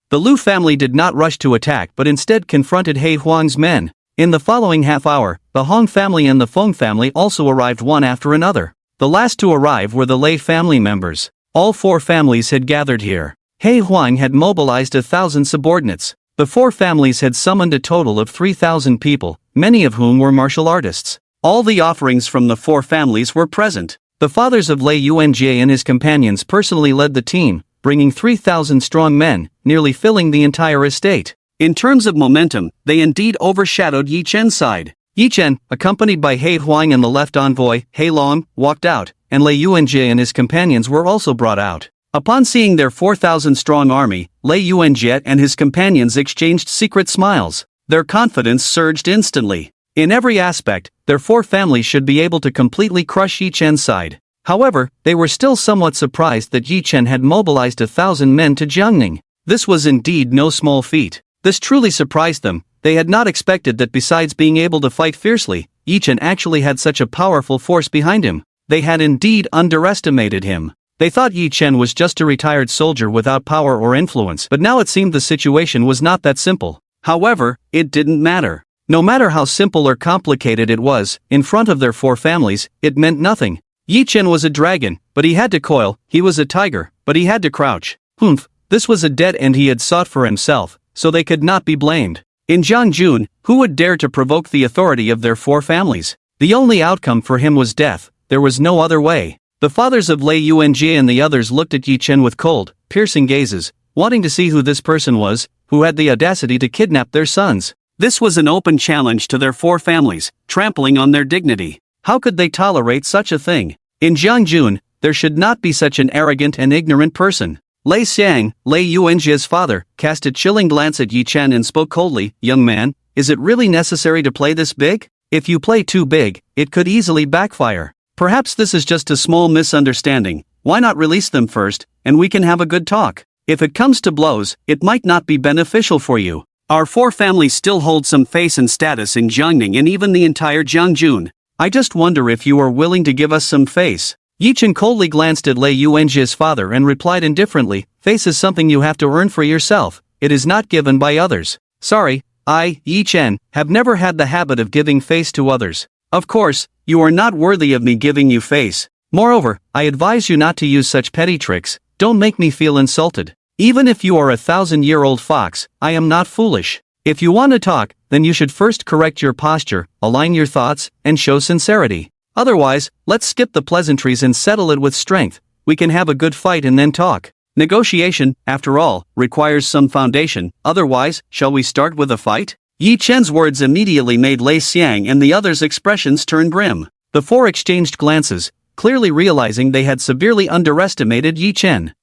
The Lu family did not rush to attack but instead confronted He Huang's men. In the following half hour, the Hong family and the Feng family also arrived one after another. The last to arrive were the Lei family members. All 4 families had gathered here. He Huang had mobilized 1,000 subordinates. The 4 families had summoned a total of 3,000 people, many of whom were martial artists. All the offerings from the 4 families were present. The fathers of Lei Yuanjie and his companions personally led the team, bringing 3,000 strong men, nearly filling the entire estate. In terms of momentum, they indeed overshadowed Yichen's side. Yichen, accompanied by He Huang and the left envoy, He Long, walked out, and Lei Yuanjie and his companions were also brought out. Upon seeing their 4,000-strong army, Lei Yuanjie and his companions exchanged secret smiles. Their confidence surged instantly. In every aspect, their 4 families should be able to completely crush Yichen's side. However, they were still somewhat surprised that Yichen had mobilized 1,000 men to Jiangning. This was indeed no small feat. This truly surprised them. They had not expected that besides being able to fight fiercely, Yichen actually had such a powerful force behind him. They had indeed underestimated him. They thought Yichen was just a retired soldier without power or influence, but now it seemed the situation was not that simple. However, it didn't matter. No matter how simple or complicated it was, in front of their 4 families, it meant nothing. Yichen was a dragon, but he had to coil, he was a tiger, but he had to crouch. Humph, this was a dead end he had sought for himself, so they could not be blamed. In Jiangjun, who would dare to provoke the authority of their 4 families? The only outcome for him was death, there was no other way. The fathers of Lei Yuanjie and the others looked at Yichen with cold, piercing gazes, wanting to see who this person was, who had the audacity to kidnap their sons. This was an open challenge to their 4 families, trampling on their dignity. How could they tolerate such a thing? In Jiangjun, there should not be such an arrogant and ignorant person. Lei Xiang, Lei Yuanjie's father, cast a chilling glance at Yichen and spoke coldly, "Young man, is it really necessary to play this big? If you play too big, it could easily backfire. Perhaps this is just a small misunderstanding. Why not release them first, and we can have a good talk? If it comes to blows, it might not be beneficial for you. Our four families still hold some face and status in Jiangning and even the entire Jiangjun. I just wonder if you are willing to give us some face." Yi Chen coldly glanced at Lei Yuanjie's father and replied indifferently, "Face is something you have to earn for yourself. It is not given by others. Sorry, I, Yi Chen, have never had the habit of giving face to others. Of course, you are not worthy of me giving you face. Moreover, I advise you not to use such petty tricks. Don't make me feel insulted. Even if you are a 1,000-year-old fox, I am not foolish. If you want to talk, then you should first correct your posture, align your thoughts, and show sincerity. Otherwise, let's skip the pleasantries and settle it with strength. We can have a good fight and then talk. Negotiation, after all, requires some foundation. Otherwise, shall we start with a fight?" Yi Chen's words immediately made Lei Xiang and the others' expressions turn grim. The four exchanged glances, clearly realizing they had severely underestimated Yi Chen.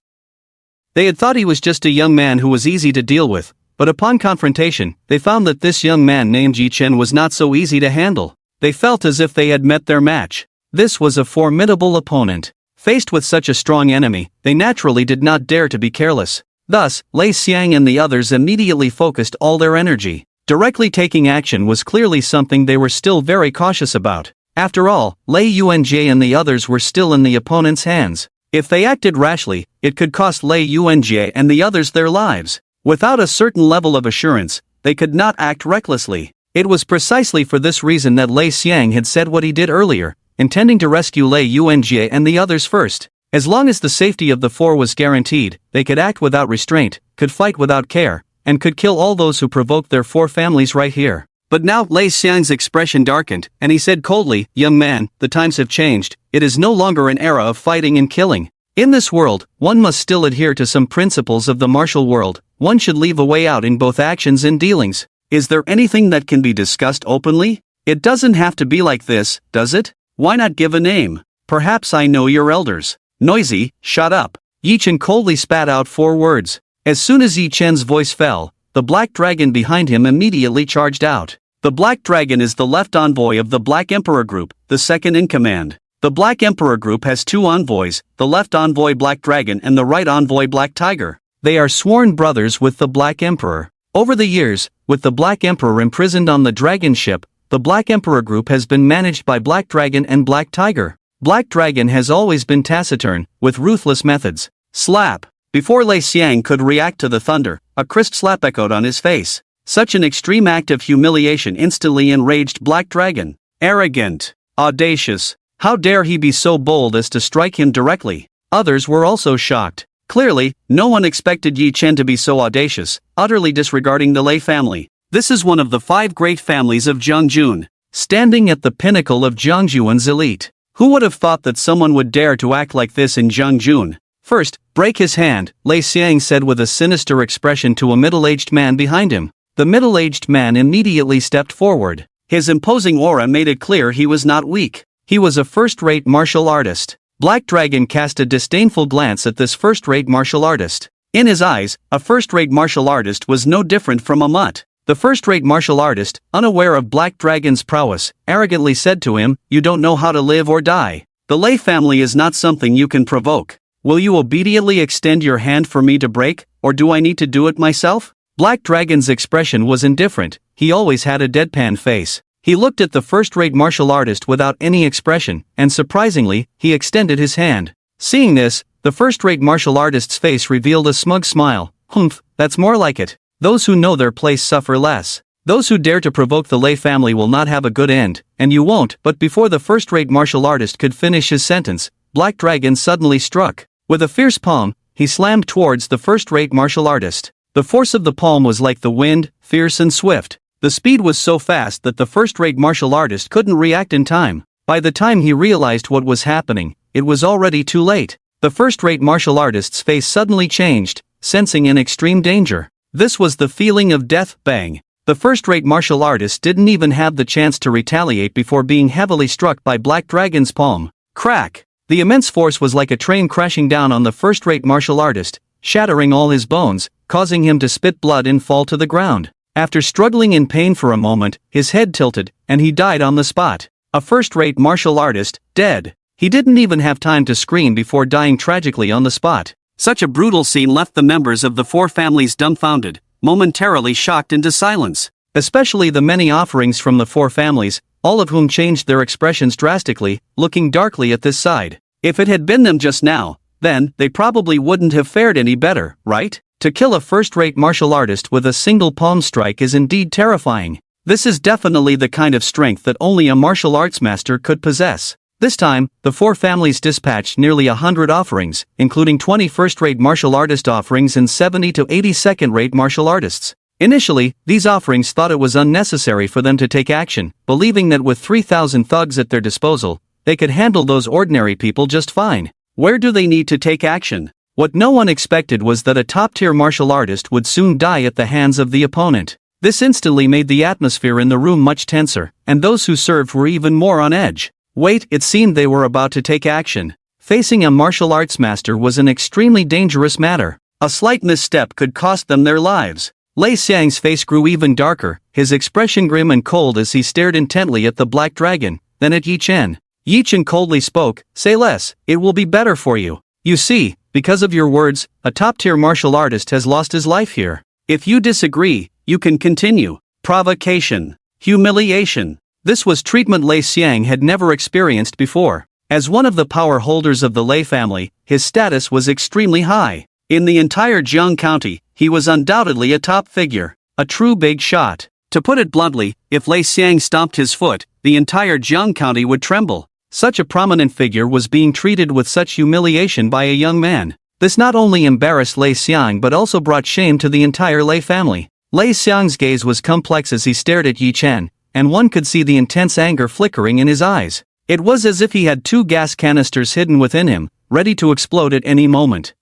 They had thought he was just a young man who was easy to deal with, but upon confrontation, they found that this young man named Yi Chen was not so easy to handle. They felt as if they had met their match. This was a formidable opponent. Faced with such a strong enemy, they naturally did not dare to be careless. Thus, Lei Xiang and the others immediately focused all their energy. Directly taking action was clearly something they were still very cautious about. After all, Lei Yuanjie and the others were still in the opponent's hands. If they acted rashly, it could cost Lei Yuanjie and the others their lives. Without a certain level of assurance, they could not act recklessly. It was precisely for this reason that Lei Xiang had said what he did earlier, intending to rescue Lei Yuanjie and the others first. As long as the safety of the four was guaranteed, they could act without restraint, could fight without care, and could kill all those who provoked their four families right here. But now Lei Xiang's expression darkened, and he said coldly, "Young man, the times have changed. It is no longer an era of fighting and killing. In this world, one must still adhere to some principles of the martial world. One should leave a way out in both actions and dealings. Is there anything that can be discussed openly? It doesn't have to be like this, does it? Why not give a name? Perhaps I know your elders." "Noisy, shut up." Yi Chen coldly spat out 4 words. As soon as Yi Chen's voice fell, the Black Dragon behind him immediately charged out. The Black Dragon is the left envoy of the Black Emperor Group, the second in command. The Black Emperor Group has 2 envoys, the left envoy Black Dragon and the right envoy Black Tiger. They are sworn brothers with the Black Emperor. Over the years, with the Black Emperor imprisoned on the Dragon ship, the Black Emperor Group has been managed by Black Dragon and Black Tiger. Black Dragon has always been taciturn, with ruthless methods. Slap! Before Lei Xiang could react to the thunder, a crisp slap echoed on his face. Such an extreme act of humiliation instantly enraged Black Dragon. Arrogant! Audacious! How dare he be so bold as to strike him directly? Others were also shocked. Clearly, no one expected Yi Chen to be so audacious, utterly disregarding the Lei family. This is one of the 5 great families of Jiangjun, standing at the pinnacle of Jiangjuan's elite. Who would have thought that someone would dare to act like this in Jiangjun? "First, break his hand," Lei Xiang said with a sinister expression to a middle-aged man behind him. The middle-aged man immediately stepped forward. His imposing aura made it clear he was not weak. He was a first-rate martial artist. Black Dragon cast a disdainful glance at this first-rate martial artist. In his eyes, a first-rate martial artist was no different from a mutt. The first-rate martial artist, unaware of Black Dragon's prowess, arrogantly said to him, "You don't know how to live or die. The Lei family is not something you can provoke. Will you obediently extend your hand for me to break, or do I need to do it myself?" Black Dragon's expression was indifferent. He always had a deadpan face. He looked at the first-rate martial artist without any expression, and surprisingly, he extended his hand. Seeing this, the first-rate martial artist's face revealed a smug smile. "Humph, that's more like it. Those who know their place suffer less. Those who dare to provoke the Lei family will not have a good end, and you won't." But before the first-rate martial artist could finish his sentence, Black Dragon suddenly struck. With a fierce palm, he slammed towards the first-rate martial artist. The force of the palm was like the wind, fierce and swift. The speed was so fast that the first-rate martial artist couldn't react in time. By the time he realized what was happening, it was already too late. The first-rate martial artist's face suddenly changed, sensing an extreme danger. This was the feeling of death. Bang! The first-rate martial artist didn't even have the chance to retaliate before being heavily struck by Black Dragon's palm. Crack! The immense force was like a train crashing down on the first-rate martial artist, shattering all his bones, causing him to spit blood and fall to the ground. After struggling in pain for a moment, his head tilted, and he died on the spot. A first-rate martial artist, dead. He didn't even have time to scream before dying tragically on the spot. Such a brutal scene left the members of the four families dumbfounded, momentarily shocked into silence. Especially the many offerings from the four families, all of whom changed their expressions drastically, looking darkly at this side. If it had been them just now, then they probably wouldn't have fared any better, right? To kill a first-rate martial artist with a single palm strike is indeed terrifying. This is definitely the kind of strength that only a martial arts master could possess. This time, the four families dispatched nearly 100 offerings, including 20 first-rate martial artist offerings and 70 to 80 second-rate martial artists. Initially, these offerings thought it was unnecessary for them to take action, believing that with 3,000 thugs at their disposal, they could handle those ordinary people just fine. Where do they need to take action? What no one expected was that a top-tier martial artist would soon die at the hands of the opponent. This instantly made the atmosphere in the room much tenser, and those who served were even more on edge. Wait, it seemed they were about to take action. Facing a martial arts master was an extremely dangerous matter. A slight misstep could cost them their lives. Lei Xiang's face grew even darker, his expression grim and cold as he stared intently at the Black Dragon, then at Yi Chen. Yi Chen coldly spoke, "Say less, it will be better for you. You see, because of your words, a top-tier martial artist has lost his life here. If you disagree, you can continue." Provocation. Humiliation. This was treatment Lei Xiang had never experienced before. As one of the power holders of the Lei family, his status was extremely high. In the entire Jiang County, he was undoubtedly a top figure, a true big shot. To put it bluntly, if Lei Xiang stomped his foot, the entire Jiang County would tremble. Such a prominent figure was being treated with such humiliation by a young man. This not only embarrassed Lei Xiang but also brought shame to the entire Lei family. Lei Xiang's gaze was complex as he stared at Yi Chen, and one could see the intense anger flickering in his eyes. It was as if he had two gas canisters hidden within him, ready to explode at any moment.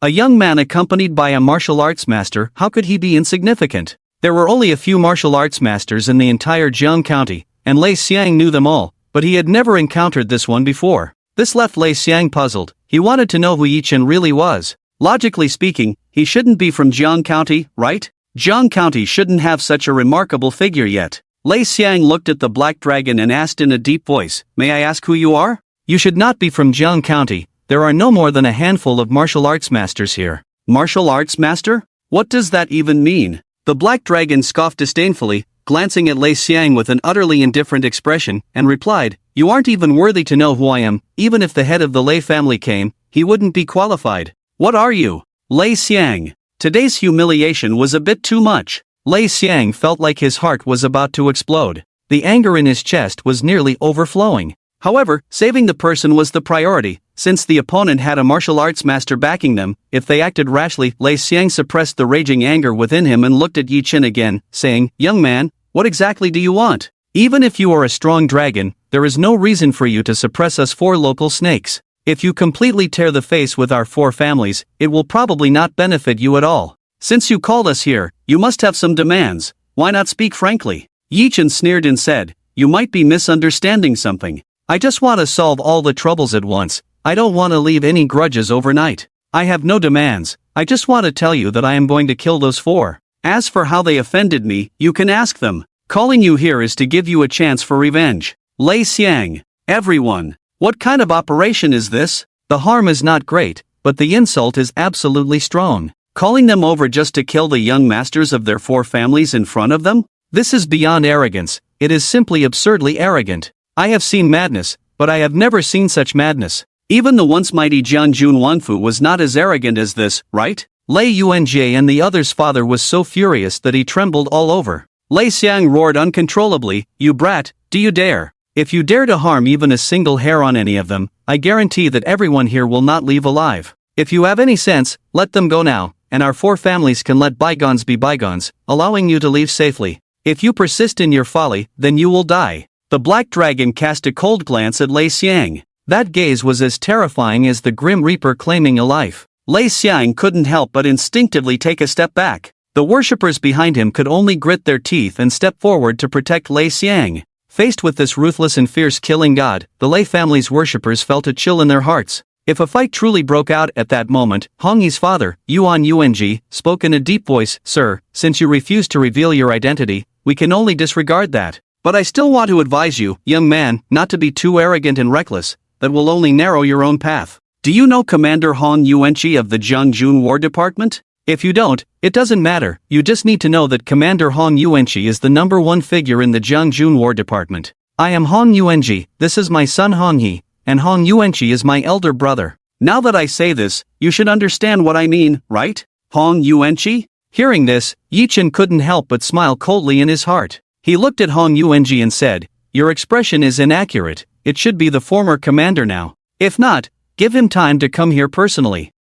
A young man accompanied by a martial arts master, how could he be insignificant? There were only a few martial arts masters in the entire Jiang County, and Lei Xiang knew them all, but he had never encountered this one before. This left Lei Xiang puzzled. He wanted to know who Yi Chen really was. Logically speaking, he shouldn't be from Jiang County, right? Jiang County shouldn't have such a remarkable figure yet. Lei Xiang looked at the Black Dragon and asked in a deep voice, "May I ask who you are?" "You should not be from Jiang County. There are no more than a handful of martial arts masters here." "Martial arts master? What does that even mean?" The Black Dragon scoffed disdainfully, glancing at Lei Xiang with an utterly indifferent expression, and replied, "You aren't even worthy to know who I am. Even if the head of the Lei family came, he wouldn't be qualified." "What are you?" "Lei Xiang." Today's humiliation was a bit too much. Lei Xiang felt like his heart was about to explode. The anger in his chest was nearly overflowing. However, saving the person was the priority. Since the opponent had a martial arts master backing them, if they acted rashly, Lei Xiang suppressed the raging anger within him and looked at Yi Chen again, saying, "Young man, what exactly do you want? Even if you are a strong dragon, there is no reason for you to suppress us four local snakes. If you completely tear the face with our four families, it will probably not benefit you at all. Since you called us here, you must have some demands. Why not speak frankly?" Yi Chen sneered and said, "You might be misunderstanding something. I just want to solve all the troubles at once. I don't want to leave any grudges overnight. I have no demands. I just want to tell you that I am going to kill those four. As for how they offended me, you can ask them. Calling you here is to give you a chance for revenge." Lei Xiang. Everyone. What kind of operation is this? The harm is not great, but the insult is absolutely strong. Calling them over just to kill the young masters of their four families in front of them? This is beyond arrogance. It is simply absurdly arrogant. I have seen madness, but I have never seen such madness. Even the once mighty Jian Jun Wanfu was not as arrogant as this, right? Lei Yuanjie and the other's father was so furious that he trembled all over. Lei Xiang roared uncontrollably, "You brat, do you dare? If you dare to harm even a single hair on any of them, I guarantee that everyone here will not leave alive. If you have any sense, let them go now, and our four families can let bygones be bygones, allowing you to leave safely. If you persist in your folly, then you will die." The Black Dragon cast a cold glance at Lei Xiang. That gaze was as terrifying as the Grim Reaper claiming a life. Lei Xiang couldn't help but instinctively take a step back. The worshippers behind him could only grit their teeth and step forward to protect Lei Xiang. Faced with this ruthless and fierce killing god, the Lei family's worshippers felt a chill in their hearts. If a fight truly broke out at that moment, Hong Yi's father, Yuan Yuanji, spoke in a deep voice, "Sir, since you refuse to reveal your identity, we can only disregard that. But I still want to advise you, young man, not to be too arrogant and reckless. That will only narrow your own path. Do you know Commander Hong Yuanqi of the Jiangjun War Department? If you don't, it doesn't matter, you just need to know that Commander Hong Yuanqi is the #1 figure in the Jiangjun War Department. I am Hong Yuanqi, this is my son Hong Yi, and Hong Yuanqi is my elder brother. Now that I say this, you should understand what I mean, right? Hong Yuanqi? Hearing this, Yi Chen couldn't help but smile coldly in his heart. He looked at Hong Yuanqi and said, "Your expression is inaccurate, it should be the former commander now. If not, give him time to come here personally."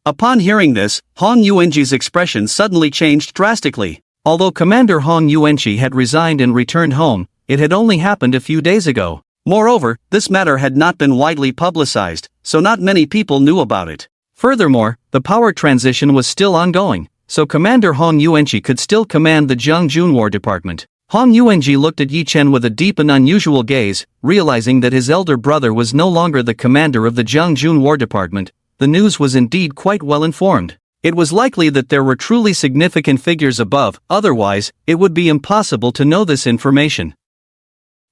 Upon hearing this, Hong Yuanqi's expression suddenly changed drastically. Although Commander Hong Yuanqi had resigned and returned home, it had only happened a few days ago. Moreover, this matter had not been widely publicized, so not many people knew about it. Furthermore, the power transition was still ongoing, so Commander Hong Yuanqi could still command the Jiangjun War Department. Hong Yuanqi looked at Yi Chen with a deep and unusual gaze, realizing that his elder brother was no longer the commander of the Jiangjun War Department. The news was indeed quite well informed. It was likely that there were truly significant figures above, otherwise, it would be impossible to know this information.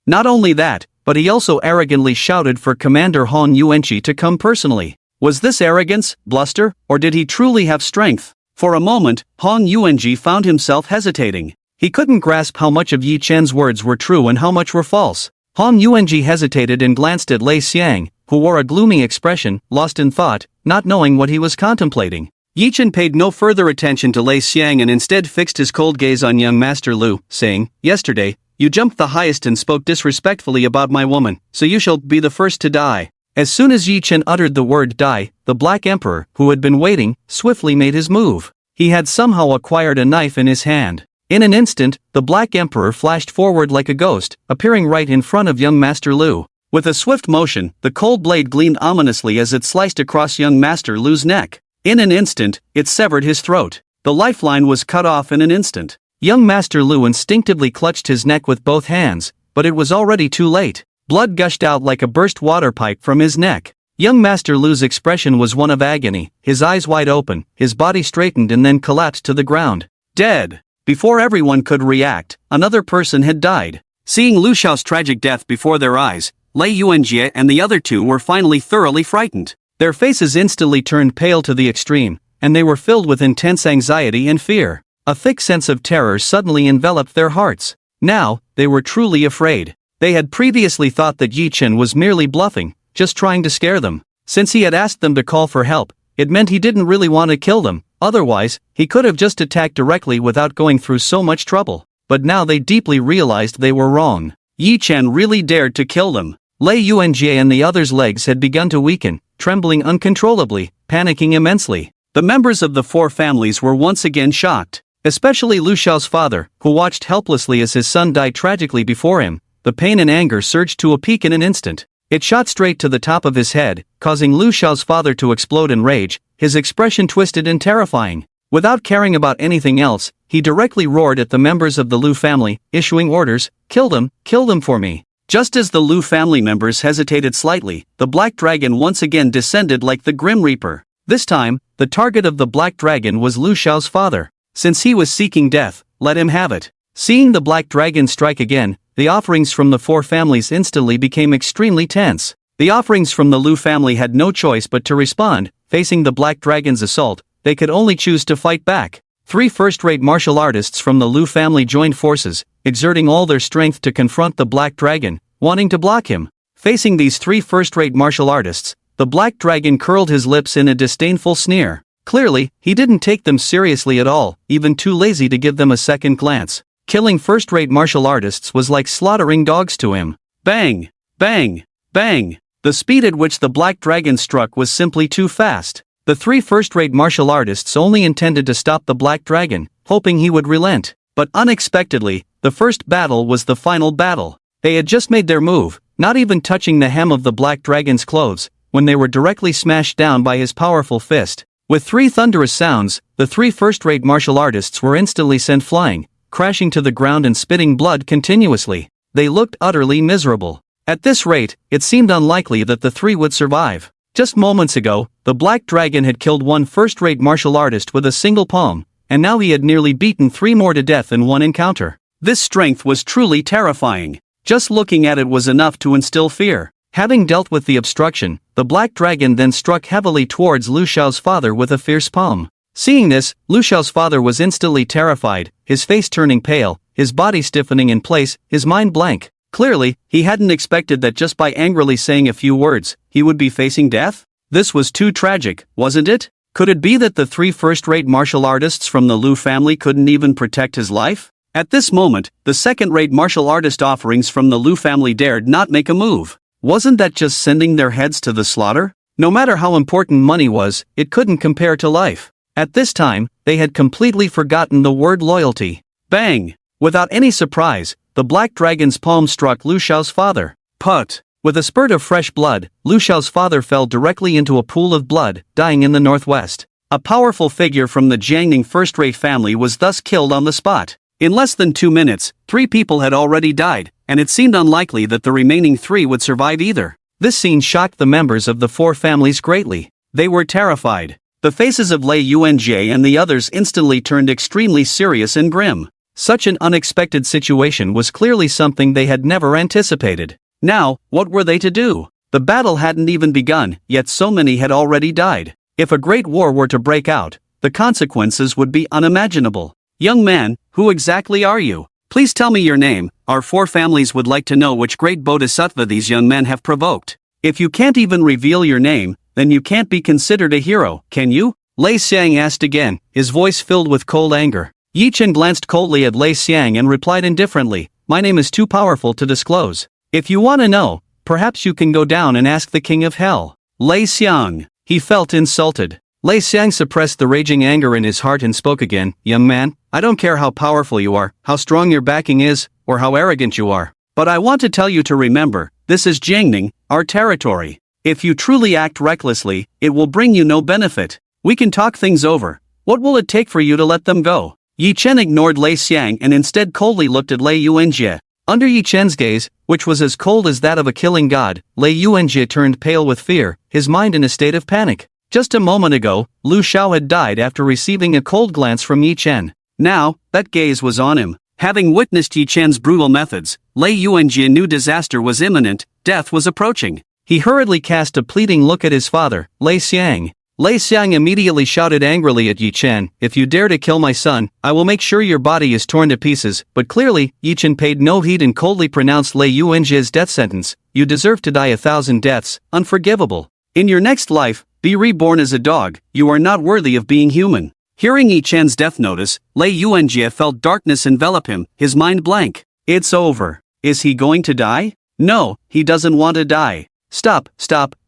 Not only that, but he also arrogantly shouted for Commander Hong Yuanqi to come personally. Was this arrogance, bluster, or did he truly have strength? For a moment, Hong Yuanqi found himself hesitating. He couldn't grasp how much of Yi Chen's words were true and how much were false. Hong Yuanqi hesitated and glanced at Lei Xiang, who wore a gloomy expression, lost in thought, not knowing what he was contemplating. Yi Chen paid no further attention to Lei Xiang and instead fixed his cold gaze on young Master Lu, saying, "Yesterday, you jumped the highest and spoke disrespectfully about my woman, so you shall be the first to die." As soon as Yi Chen uttered the word die, the Black Emperor, who had been waiting, swiftly made his move. He had somehow acquired a knife in his hand. In an instant, the Black Emperor flashed forward like a ghost, appearing right in front of young Master Lu. With a swift motion, the cold blade gleamed ominously as it sliced across young Master Lu's neck. In an instant, it severed his throat. The lifeline was cut off in an instant. Young Master Lu instinctively clutched his neck with both hands, but it was already too late. Blood gushed out like a burst water pipe from his neck. Young Master Lu's expression was one of agony, his eyes wide open, his body straightened and then collapsed to the ground. Dead! Before everyone could react, another person had died. Seeing Lu Xiao's tragic death before their eyes, Lei Yuanjie and the other two were finally thoroughly frightened. Their faces instantly turned pale to the extreme, and they were filled with intense anxiety and fear. A thick sense of terror suddenly enveloped their hearts. Now, they were truly afraid. They had previously thought that Yi Chen was merely bluffing, just trying to scare them. Since he had asked them to call for help, it meant he didn't really want to kill them, otherwise, he could have just attacked directly without going through so much trouble. But now they deeply realized they were wrong. Yi Chen really dared to kill them. Lei Yuanjie and the others' legs had begun to weaken, trembling uncontrollably, panicking immensely. The members of the four families were once again shocked. Especially Lu Xiao's father, who watched helplessly as his son died tragically before him. The pain and anger surged to a peak in an instant. It shot straight to the top of his head, causing Lu Xiao's father to explode in rage, his expression twisted and terrifying. Without caring about anything else, he directly roared at the members of the Lu family, issuing orders, kill them for me." Just as the Lu family members hesitated slightly, the Black Dragon once again descended like the Grim Reaper. This time, the target of the Black Dragon was Lu Xiao's father. Since he was seeking death, let him have it. Seeing the Black Dragon strike again, the offerings from the four families instantly became extremely tense. The offerings from the Lu family had no choice but to respond. Facing the Black Dragon's assault, they could only choose to fight back. 3 first-rate martial artists from the Lu family joined forces, exerting all their strength to confront the Black Dragon, wanting to block him. Facing these 3 first-rate martial artists, the Black Dragon curled his lips in a disdainful sneer. Clearly, he didn't take them seriously at all, even too lazy to give them a second glance. Killing first-rate martial artists was like slaughtering dogs to him. Bang! Bang! Bang! The speed at which the Black Dragon struck was simply too fast. The 3 first-rate martial artists only intended to stop the Black Dragon, hoping he would relent. But unexpectedly, the first battle was the final battle. They had just made their move, not even touching the hem of the Black Dragon's clothes, when they were directly smashed down by his powerful fist. With 3 thunderous sounds, the 3 first-rate martial artists were instantly sent flying, crashing to the ground and spitting blood continuously. They looked utterly miserable. At this rate, it seemed unlikely that the 3 would survive. Just moments ago, the Black Dragon had killed 1 first-rate martial artist with a single palm, and now he had nearly beaten 3 more to death in one encounter. This strength was truly terrifying. Just looking at it was enough to instill fear. Having dealt with the obstruction, the black dragon then struck heavily towards Lu Xiao's father with a fierce palm. Seeing this, Lu Xiao's father was instantly terrified, his face turning pale, his body stiffening in place, his mind blank. Clearly, he hadn't expected that just by angrily saying a few words, he would be facing death? This was too tragic, wasn't it? Could it be that the 3 first-rate martial artists from the Lu family couldn't even protect his life? At this moment, the second-rate martial artist offerings from the Lu family dared not make a move. Wasn't that just sending their heads to the slaughter? No matter how important money was, it couldn't compare to life. At this time, they had completely forgotten the word loyalty. Bang! Without any surprise, the black dragon's palm struck Lu Xiao's father. Put! With a spurt of fresh blood, Lu Xiao's father fell directly into a pool of blood, dying in the northwest. A powerful figure from the Jiangning first-rate family was thus killed on the spot. In less than 2 minutes, 3 people had already died, and it seemed unlikely that the remaining 3 would survive either. This scene shocked the members of the 4 families greatly. They were terrified. The faces of Lei Yuanjie and the others instantly turned extremely serious and grim. Such an unexpected situation was clearly something they had never anticipated. Now, what were they to do? The battle hadn't even begun, yet so many had already died. If a great war were to break out, the consequences would be unimaginable. Young man, who exactly are you? Please tell me your name. Our 4 families would like to know which great bodhisattva these young men have provoked. If you can't even reveal your name, then you can't be considered a hero, can you? Lei Xiang asked again, his voice filled with cold anger. Yi Chen glanced coldly at Lei Xiang and replied indifferently, "My name is too powerful to disclose. If you want to know, perhaps you can go down and ask the king of hell." Lei Xiang. He felt insulted. Lei Xiang suppressed the raging anger in his heart and spoke again, "Young man, I don't care how powerful you are, how strong your backing is, or how arrogant you are. But I want to tell you to remember, this is Jiangning, our territory. If you truly act recklessly, it will bring you no benefit. We can talk things over. What will it take for you to let them go?" Yi Chen ignored Lei Xiang and instead coldly looked at Lei Yuanjie. Under Yi Chen's gaze, which was as cold as that of a killing god, Lei Yuanjie turned pale with fear, his mind in a state of panic. Just a moment ago, Lu Xiao had died after receiving a cold glance from Yi Chen. Now, that gaze was on him. Having witnessed Yi Chen's brutal methods, Lei Yuanjie knew disaster was imminent, death was approaching. He hurriedly cast a pleading look at his father, Lei Xiang. Lei Xiang immediately shouted angrily at Yi Chen, "If you dare to kill my son, I will make sure your body is torn to pieces." But clearly, Yi Chen paid no heed and coldly pronounced Lei Yuanjie's death sentence. "You deserve to die 1,000 deaths, unforgivable. In your next life, be reborn as a dog, you are not worthy of being human." Hearing Yi Chen's death notice, Lei Yuanjie felt darkness envelop him, his mind blank. It's over. Is he going to die? No, he doesn't want to die. Stop,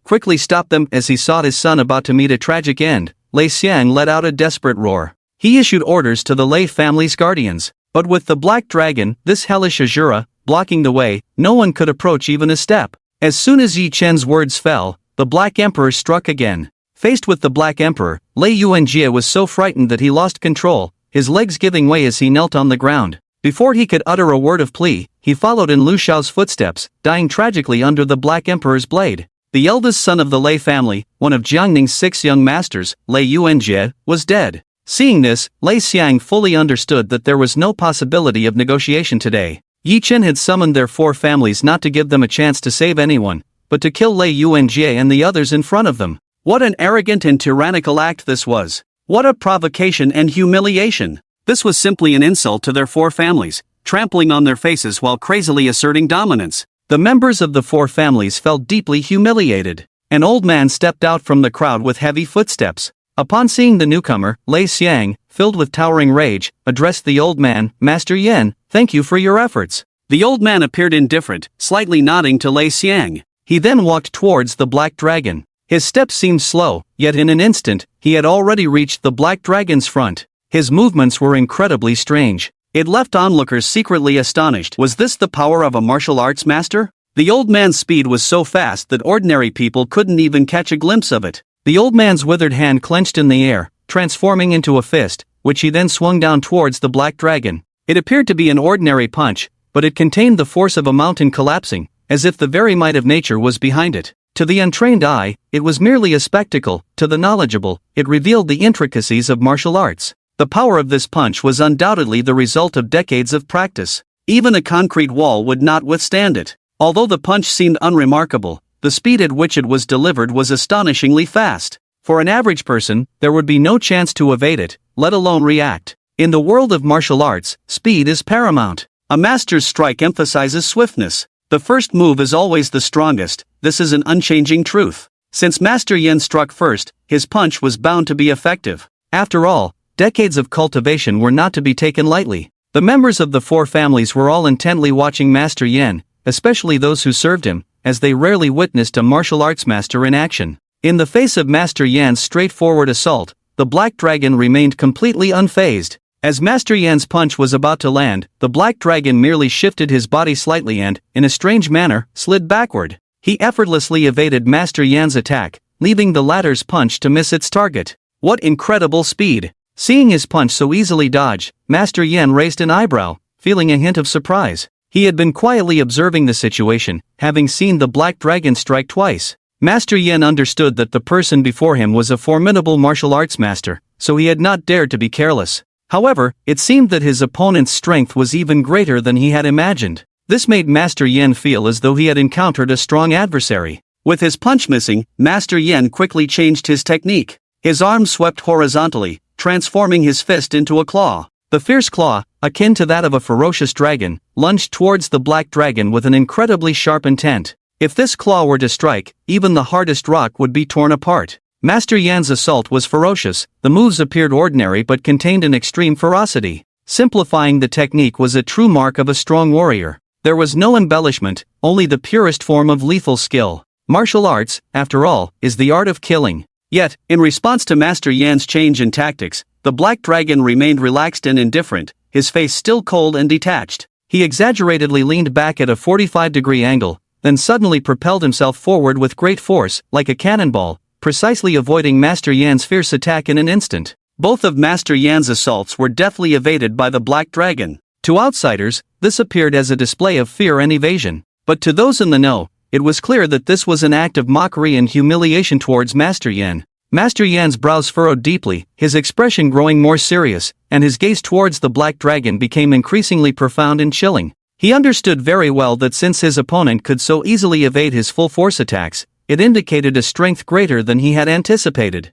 quickly stop them. As he saw his son about to meet a tragic end, Lei Xiang let out a desperate roar. He issued orders to the Lei family's guardians. But with the black dragon, this hellish Azura, blocking the way, no one could approach even a step. As soon as Yi Chen's words fell, the Black Emperor struck again. Faced with the Black Emperor, Lei Yuanjie was so frightened that he lost control, his legs giving way as he knelt on the ground. Before he could utter a word of plea, he followed in Lu Xiao's footsteps, dying tragically under the Black Emperor's blade. The eldest son of the Lei family, one of Jiangning's 6 young masters, Lei Yuanjie, was dead. Seeing this, Lei Xiang fully understood that there was no possibility of negotiation today. Yi Chen had summoned their 4 families not to give them a chance to save anyone, but to kill Lei Yuanjie and the others in front of them. What an arrogant and tyrannical act this was. What a provocation and humiliation. This was simply an insult to their 4 families, trampling on their faces while crazily asserting dominance. The members of the 4 families felt deeply humiliated. An old man stepped out from the crowd with heavy footsteps. Upon seeing the newcomer, Lei Xiang, filled with towering rage, addressed the old man, "Master Yan, thank you for your efforts." The old man appeared indifferent, slightly nodding to Lei Xiang. He then walked towards the black dragon. His steps seemed slow, yet in an instant, he had already reached the black dragon's front. His movements were incredibly strange. It left onlookers secretly astonished. Was this the power of a martial arts master? The old man's speed was so fast that ordinary people couldn't even catch a glimpse of it. The old man's withered hand clenched in the air, transforming into a fist, which he then swung down towards the black dragon. It appeared to be an ordinary punch, but it contained the force of a mountain collapsing, as if the very might of nature was behind it. To the untrained eye, it was merely a spectacle. To the knowledgeable, it revealed the intricacies of martial arts. The power of this punch was undoubtedly the result of decades of practice. Even a concrete wall would not withstand it. Although the punch seemed unremarkable, the speed at which it was delivered was astonishingly fast. For an average person, there would be no chance to evade it, let alone react. In the world of martial arts, speed is paramount. A master's strike emphasizes swiftness. The first move is always the strongest. This is an unchanging truth. Since Master Yen struck first, his punch was bound to be effective. After all, decades of cultivation were not to be taken lightly. The members of the four families were all intently watching Master Yen, especially those who served him, as they rarely witnessed a martial arts master in action. In the face of Master Yan's straightforward assault, the Black Dragon remained completely unfazed. As Master Yan's punch was about to land, the Black Dragon merely shifted his body slightly and, in a strange manner, slid backward. He effortlessly evaded Master Yan's attack, leaving the latter's punch to miss its target. What incredible speed! Seeing his punch so easily dodge, Master Yen raised an eyebrow, feeling a hint of surprise. He had been quietly observing the situation, having seen the Black Dragon strike twice. Master Yen understood that the person before him was a formidable martial arts master, so he had not dared to be careless. However, it seemed that his opponent's strength was even greater than he had imagined. This made Master Yen feel as though he had encountered a strong adversary. With his punch missing, Master Yen quickly changed his technique. His arm swept horizontally, transforming his fist into a claw. The fierce claw, akin to that of a ferocious dragon, lunged towards the Black Dragon with an incredibly sharp intent. If this claw were to strike, even the hardest rock would be torn apart. Master Yan's assault was ferocious. The moves appeared ordinary but contained an extreme ferocity. Simplifying the technique was a true mark of a strong warrior. There was no embellishment, only the purest form of lethal skill. Martial arts, after all, is the art of killing. Yet, in response to Master Yan's change in tactics, the Black Dragon remained relaxed and indifferent, his face still cold and detached. He exaggeratedly leaned back at a 45-degree angle, then suddenly propelled himself forward with great force, like a cannonball, precisely avoiding Master Yan's fierce attack in an instant. Both of Master Yan's assaults were deftly evaded by the Black Dragon. To outsiders, this appeared as a display of fear and evasion. But to those in the know, it was clear that this was an act of mockery and humiliation towards Master Yen. Master Yan's brows furrowed deeply, his expression growing more serious, and his gaze towards the Black Dragon became increasingly profound and chilling. He understood very well that since his opponent could so easily evade his full-force attacks, it indicated a strength greater than he had anticipated.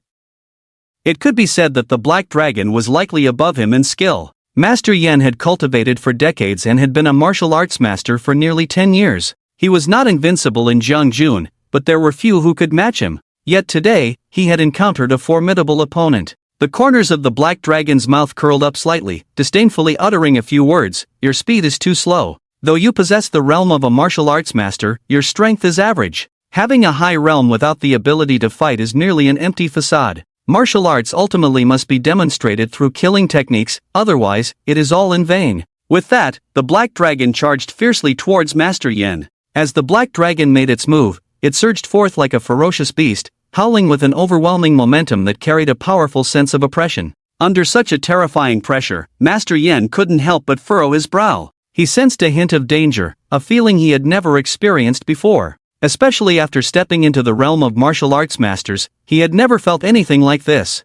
It could be said that the Black Dragon was likely above him in skill. Master Yen had cultivated for decades and had been a martial arts master for nearly 10 years. He was not invincible in Jiangjun, but there were few who could match him. Yet today, he had encountered a formidable opponent. The corners of the Black Dragon's mouth curled up slightly, disdainfully uttering a few words. Your speed is too slow. Though you possess the realm of a martial arts master, your strength is average. Having a high realm without the ability to fight is merely an empty facade. Martial arts ultimately must be demonstrated through killing techniques, otherwise, it is all in vain. With that, the Black Dragon charged fiercely towards Master Yen. As the Black Dragon made its move, it surged forth like a ferocious beast, howling with an overwhelming momentum that carried a powerful sense of oppression. Under such a terrifying pressure, Master Yen couldn't help but furrow his brow. He sensed a hint of danger, a feeling he had never experienced before. Especially after stepping into the realm of martial arts masters, he had never felt anything like this.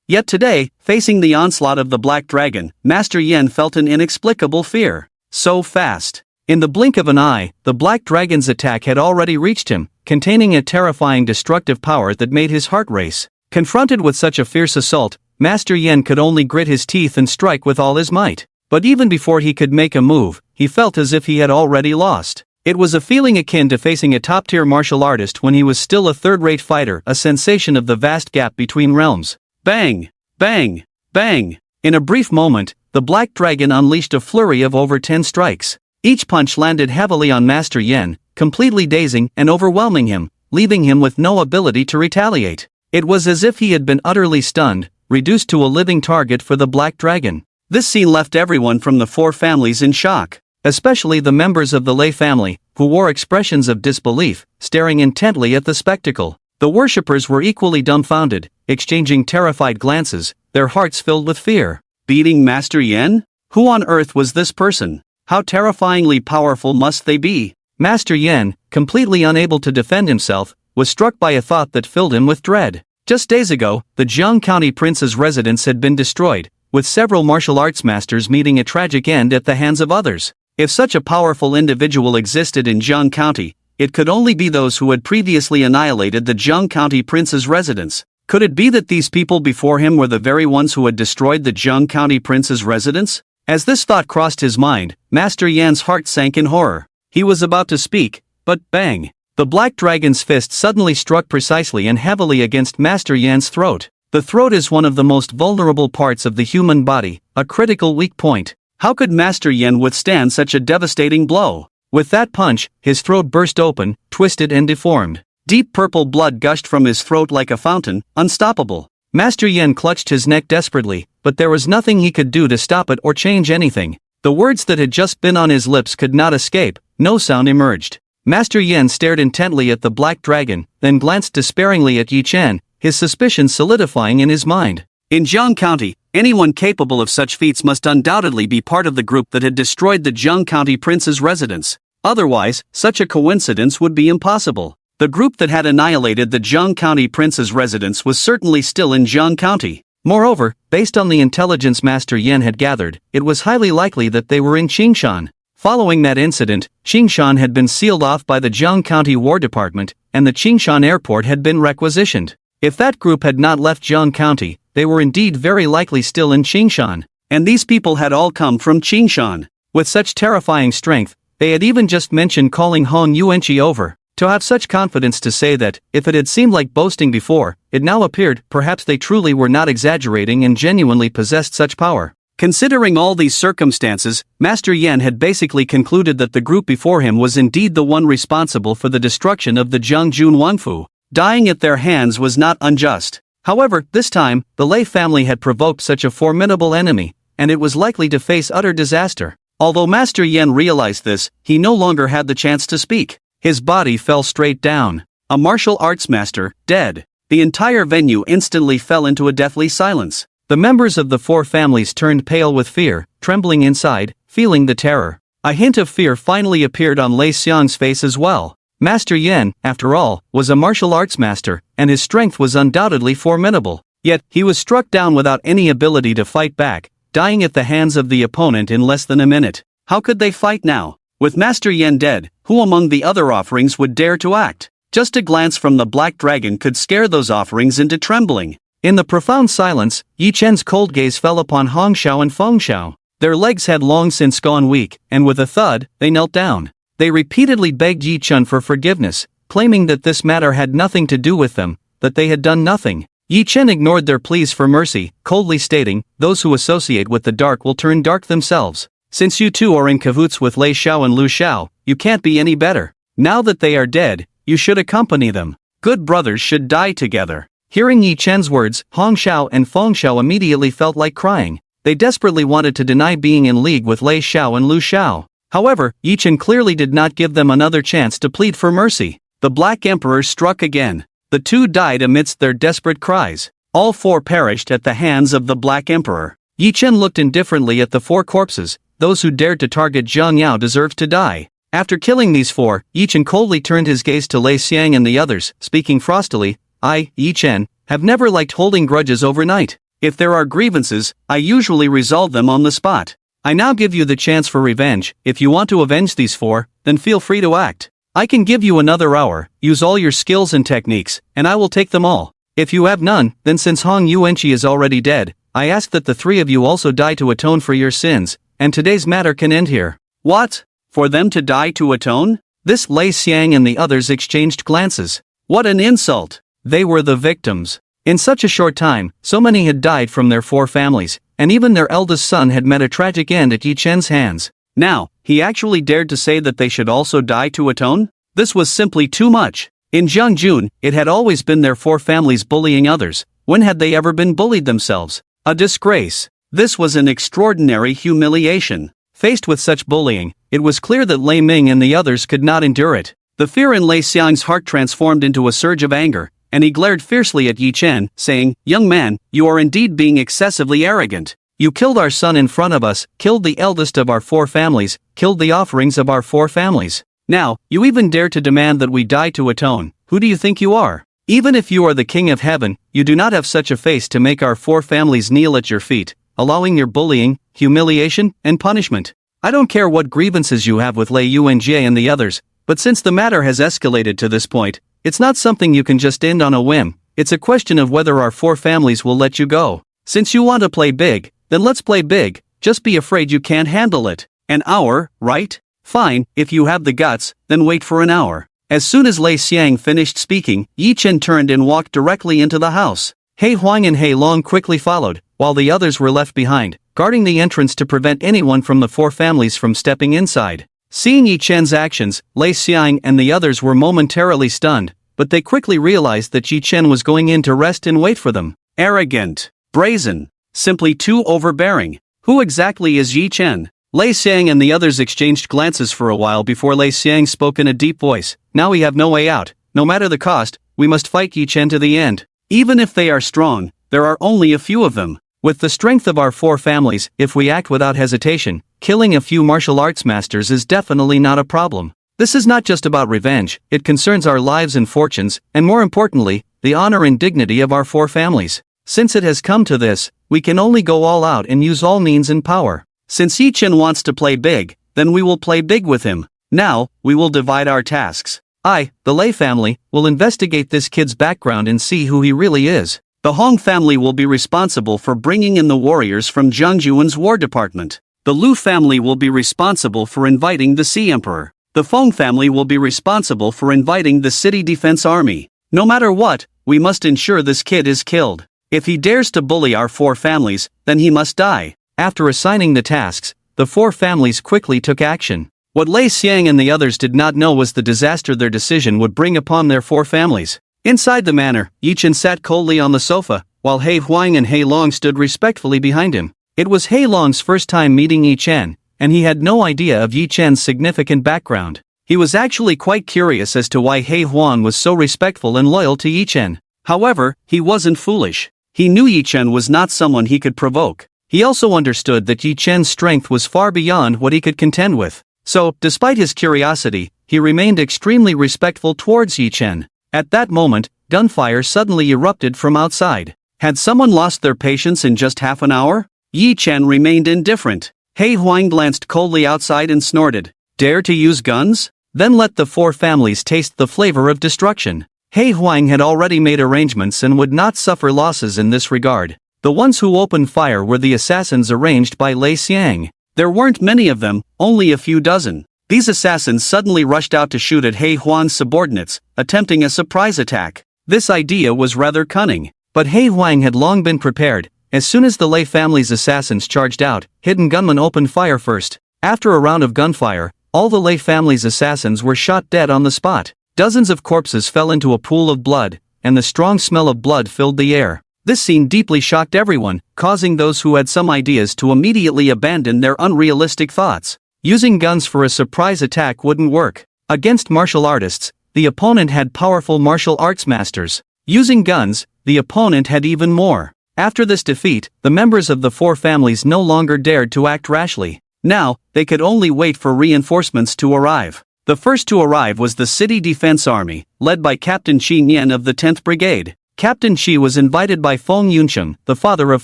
Yet today, facing the onslaught of the Black Dragon, Master Yen felt an inexplicable fear. So fast. In the blink of an eye, the Black Dragon's attack had already reached him, containing a terrifying destructive power that made his heart race. Confronted with such a fierce assault, Master Yen could only grit his teeth and strike with all his might. But even before he could make a move, he felt as if he had already lost. It was a feeling akin to facing a top-tier martial artist when he was still a third-rate fighter, a sensation of the vast gap between realms. Bang! Bang! Bang! In a brief moment, the Black Dragon unleashed a flurry of over 10 strikes. Each punch landed heavily on Master Yen, completely dazing and overwhelming him, leaving him with no ability to retaliate. It was as if he had been utterly stunned, reduced to a living target for the Black Dragon. This scene left everyone from the four families in shock, especially the members of the Lei family, who wore expressions of disbelief, staring intently at the spectacle. The worshippers were equally dumbfounded, exchanging terrified glances, their hearts filled with fear. Beating Master Yen? Who on earth was this person? How terrifyingly powerful must they be? Master Yen, completely unable to defend himself, was struck by a thought that filled him with dread. Just days ago, the Jiang County prince's residence had been destroyed, with several martial arts masters meeting a tragic end at the hands of others. If such a powerful individual existed in Jiang County, it could only be those who had previously annihilated the Zheng County prince's residence. Could it be that these people before him were the very ones who had destroyed the Zheng County prince's residence? As this thought crossed his mind, Master Yan's heart sank in horror. He was about to speak, but bang! The black dragon's fist suddenly struck precisely and heavily against Master Yan's throat. The throat is one of the most vulnerable parts of the human body, a critical weak point. How could Master Yan withstand such a devastating blow? With that punch, his throat burst open, twisted and deformed. Deep purple blood gushed from his throat like a fountain, unstoppable. Master Yan clutched his neck desperately, but there was nothing he could do to stop it or change anything. The words that had just been on his lips could not escape, no sound emerged. Master Yan stared intently at the black dragon, then glanced despairingly at Yi Chen, his suspicions solidifying in his mind. In Zheng County, anyone capable of such feats must undoubtedly be part of the group that had destroyed the Zheng County prince's residence. Otherwise, such a coincidence would be impossible. The group that had annihilated the Zheng County prince's residence was certainly still in Zheng County. Moreover, based on the intelligence Master Yan had gathered, it was highly likely that they were in Qingshan. Following that incident, Qingshan had been sealed off by the Zheng County War Department, and the Qingshan airport had been requisitioned. If that group had not left Zheng County, they were indeed very likely still in Qingshan. And these people had all come from Qingshan. With such terrifying strength, they had even just mentioned calling Hong Yuanqi over. To have such confidence to say that, if it had seemed like boasting before, it now appeared perhaps they truly were not exaggerating and genuinely possessed such power. Considering all these circumstances, Master Yan had basically concluded that the group before him was indeed the one responsible for the destruction of the Zhengjun Wanfu. Dying at their hands was not unjust. However, this time, the Lei family had provoked such a formidable enemy, and it was likely to face utter disaster. Although Master Yan realized this, he no longer had the chance to speak. His body fell straight down. A martial arts master, dead. The entire venue instantly fell into a deathly silence. The members of the four families turned pale with fear, trembling inside, feeling the terror. A hint of fear finally appeared on Lei Xiang's face as well. Master Yan, after all, was a martial arts master, and his strength was undoubtedly formidable. Yet, he was struck down without any ability to fight back, dying at the hands of the opponent in less than a minute. How could they fight now? With Master Yan dead, who among the other offerings would dare to act? Just a glance from the black dragon could scare those offerings into trembling. In the profound silence, Yi Chen's cold gaze fell upon Hong Xiao and Feng Xiao. Their legs had long since gone weak, and with a thud, they knelt down. They repeatedly begged Yi Chen for forgiveness, claiming that this matter had nothing to do with them, that they had done nothing. Yi Chen ignored their pleas for mercy, coldly stating, "Those who associate with the dark will turn dark themselves. Since you two are in cahoots with Lei Xiao and Lu Xiao, you can't be any better. Now that they are dead, you should accompany them. Good brothers should die together." Hearing Yi Chen's words, Hong Xiao and Feng Xiao immediately felt like crying. They desperately wanted to deny being in league with Lei Xiao and Lu Xiao. However, Yi Chen clearly did not give them another chance to plead for mercy. The Black Emperor struck again. The two died amidst their desperate cries. All four perished at the hands of the Black Emperor. Yi Chen looked indifferently at the four corpses. Those who dared to target Zhang Yao deserved to die. After killing these four, Yi Chen coldly turned his gaze to Lei Xiang and the others, speaking frostily, "I, Yi Chen, have never liked holding grudges overnight. If there are grievances, I usually resolve them on the spot. I now give you the chance for revenge. If you want to avenge these four, then feel free to act. I can give you another hour, use all your skills and techniques, and I will take them all. If you have none, then since Hong Yuanqi is already dead, I ask that the three of you also die to atone for your sins, and today's matter can end here." What? For them to die to atone? This Lei Xiang and the others exchanged glances. What an insult! They were the victims. In such a short time, so many had died from their four families, and even their eldest son had met a tragic end at Yi Chen's hands. Now, he actually dared to say that they should also die to atone? This was simply too much. In Zhengjun, it had always been their four families bullying others. When had they ever been bullied themselves? A disgrace. This was an extraordinary humiliation. Faced with such bullying, it was clear that Lei Ming and the others could not endure it. The fear in Lei Xiang's heart transformed into a surge of anger, and he glared fiercely at Yi Chen, saying, "Young man, you are indeed being excessively arrogant. You killed our son in front of us, killed the eldest of our four families, killed the offerings of our four families. Now, you even dare to demand that we die to atone. Who do you think you are? Even if you are the king of heaven, you do not have such a face to make our four families kneel at your feet, allowing your bullying, humiliation, and punishment. I don't care what grievances you have with Lei Yuanjie and the others, But since the matter has escalated to this point, it's not something you can just end on a whim. It's a question of whether our four families will let you go. Since you want to play big, then let's play big, just be afraid you can't handle it. An hour, right? Fine, if you have the guts, then wait for an hour. As soon as Lei Xiang finished speaking, Yi Chen turned and walked directly into the house. He Huang and He Long quickly followed, while the others were left behind, guarding the entrance to prevent anyone from the four families from stepping inside. Seeing Yi Chen's actions, Lei Xiang and the others were momentarily stunned, but they quickly realized that Yi Chen was going in to rest and wait for them. Arrogant, brazen, simply too overbearing. Who exactly is Yi Chen? Lei Xiang and the others exchanged glances for a while before Lei Xiang spoke in a deep voice. Now we have no way out. No matter the cost, we must fight Yi Chen to the end. Even if they are strong, there are only a few of them. With the strength of our four families, if we act without hesitation, killing a few martial arts masters is definitely not a problem. This is not just about revenge, it concerns our lives and fortunes, and more importantly, the honor and dignity of our four families. Since it has come to this, we can only go all out and use all means and power. Since Yi Chen wants to play big, then we will play big with him. Now, we will divide our tasks. I, the Lei family, will investigate this kid's background and see who he really is. The Hong family will be responsible for bringing in the warriors from Zhang Juan's war department. The Lu family will be responsible for inviting the Sea Emperor. The Feng family will be responsible for inviting the City Defense Army. No matter what, we must ensure this kid is killed. If he dares to bully our four families, then he must die. After assigning the tasks, the four families quickly took action. What Lei Xiang and the others did not know was the disaster their decision would bring upon their four families. Inside the manor, Yi Chen sat coldly on the sofa, while He Huang and He Long stood respectfully behind him. It was He Long's first time meeting Yi Chen, and he had no idea of Yi Chen's significant background. He was actually quite curious as to why He Huang was so respectful and loyal to Yi Chen. However, he wasn't foolish. He knew Yi Chen was not someone he could provoke. He also understood that Yi Chen's strength was far beyond what he could contend with. So, despite his curiosity, he remained extremely respectful towards Yi Chen. At that moment, gunfire suddenly erupted from outside. Had someone lost their patience in just half an hour? Yi Chen remained indifferent. He Huang glanced coldly outside and snorted. Dare to use guns? Then let the four families taste the flavor of destruction. He Huang had already made arrangements and would not suffer losses in this regard. The ones who opened fire were the assassins arranged by Lei Xiang. There weren't many of them, only a few dozen. These assassins suddenly rushed out to shoot at He Huang's subordinates, attempting a surprise attack. This idea was rather cunning, but He Huang had long been prepared. As soon as the Lei family's assassins charged out, hidden gunmen opened fire first. After a round of gunfire, all the Lei family's assassins were shot dead on the spot. Dozens of corpses fell into a pool of blood, and the strong smell of blood filled the air. This scene deeply shocked everyone, causing those who had some ideas to immediately abandon their unrealistic thoughts. Using guns for a surprise attack wouldn't work. Against martial artists, the opponent had powerful martial arts masters. Using guns, the opponent had even more. After this defeat, the members of the four families no longer dared to act rashly. Now, they could only wait for reinforcements to arrive. The first to arrive was the City Defense Army, led by Captain Qi Nian of the 10th Brigade. Captain Qi was invited by Feng Yunsheng, the father of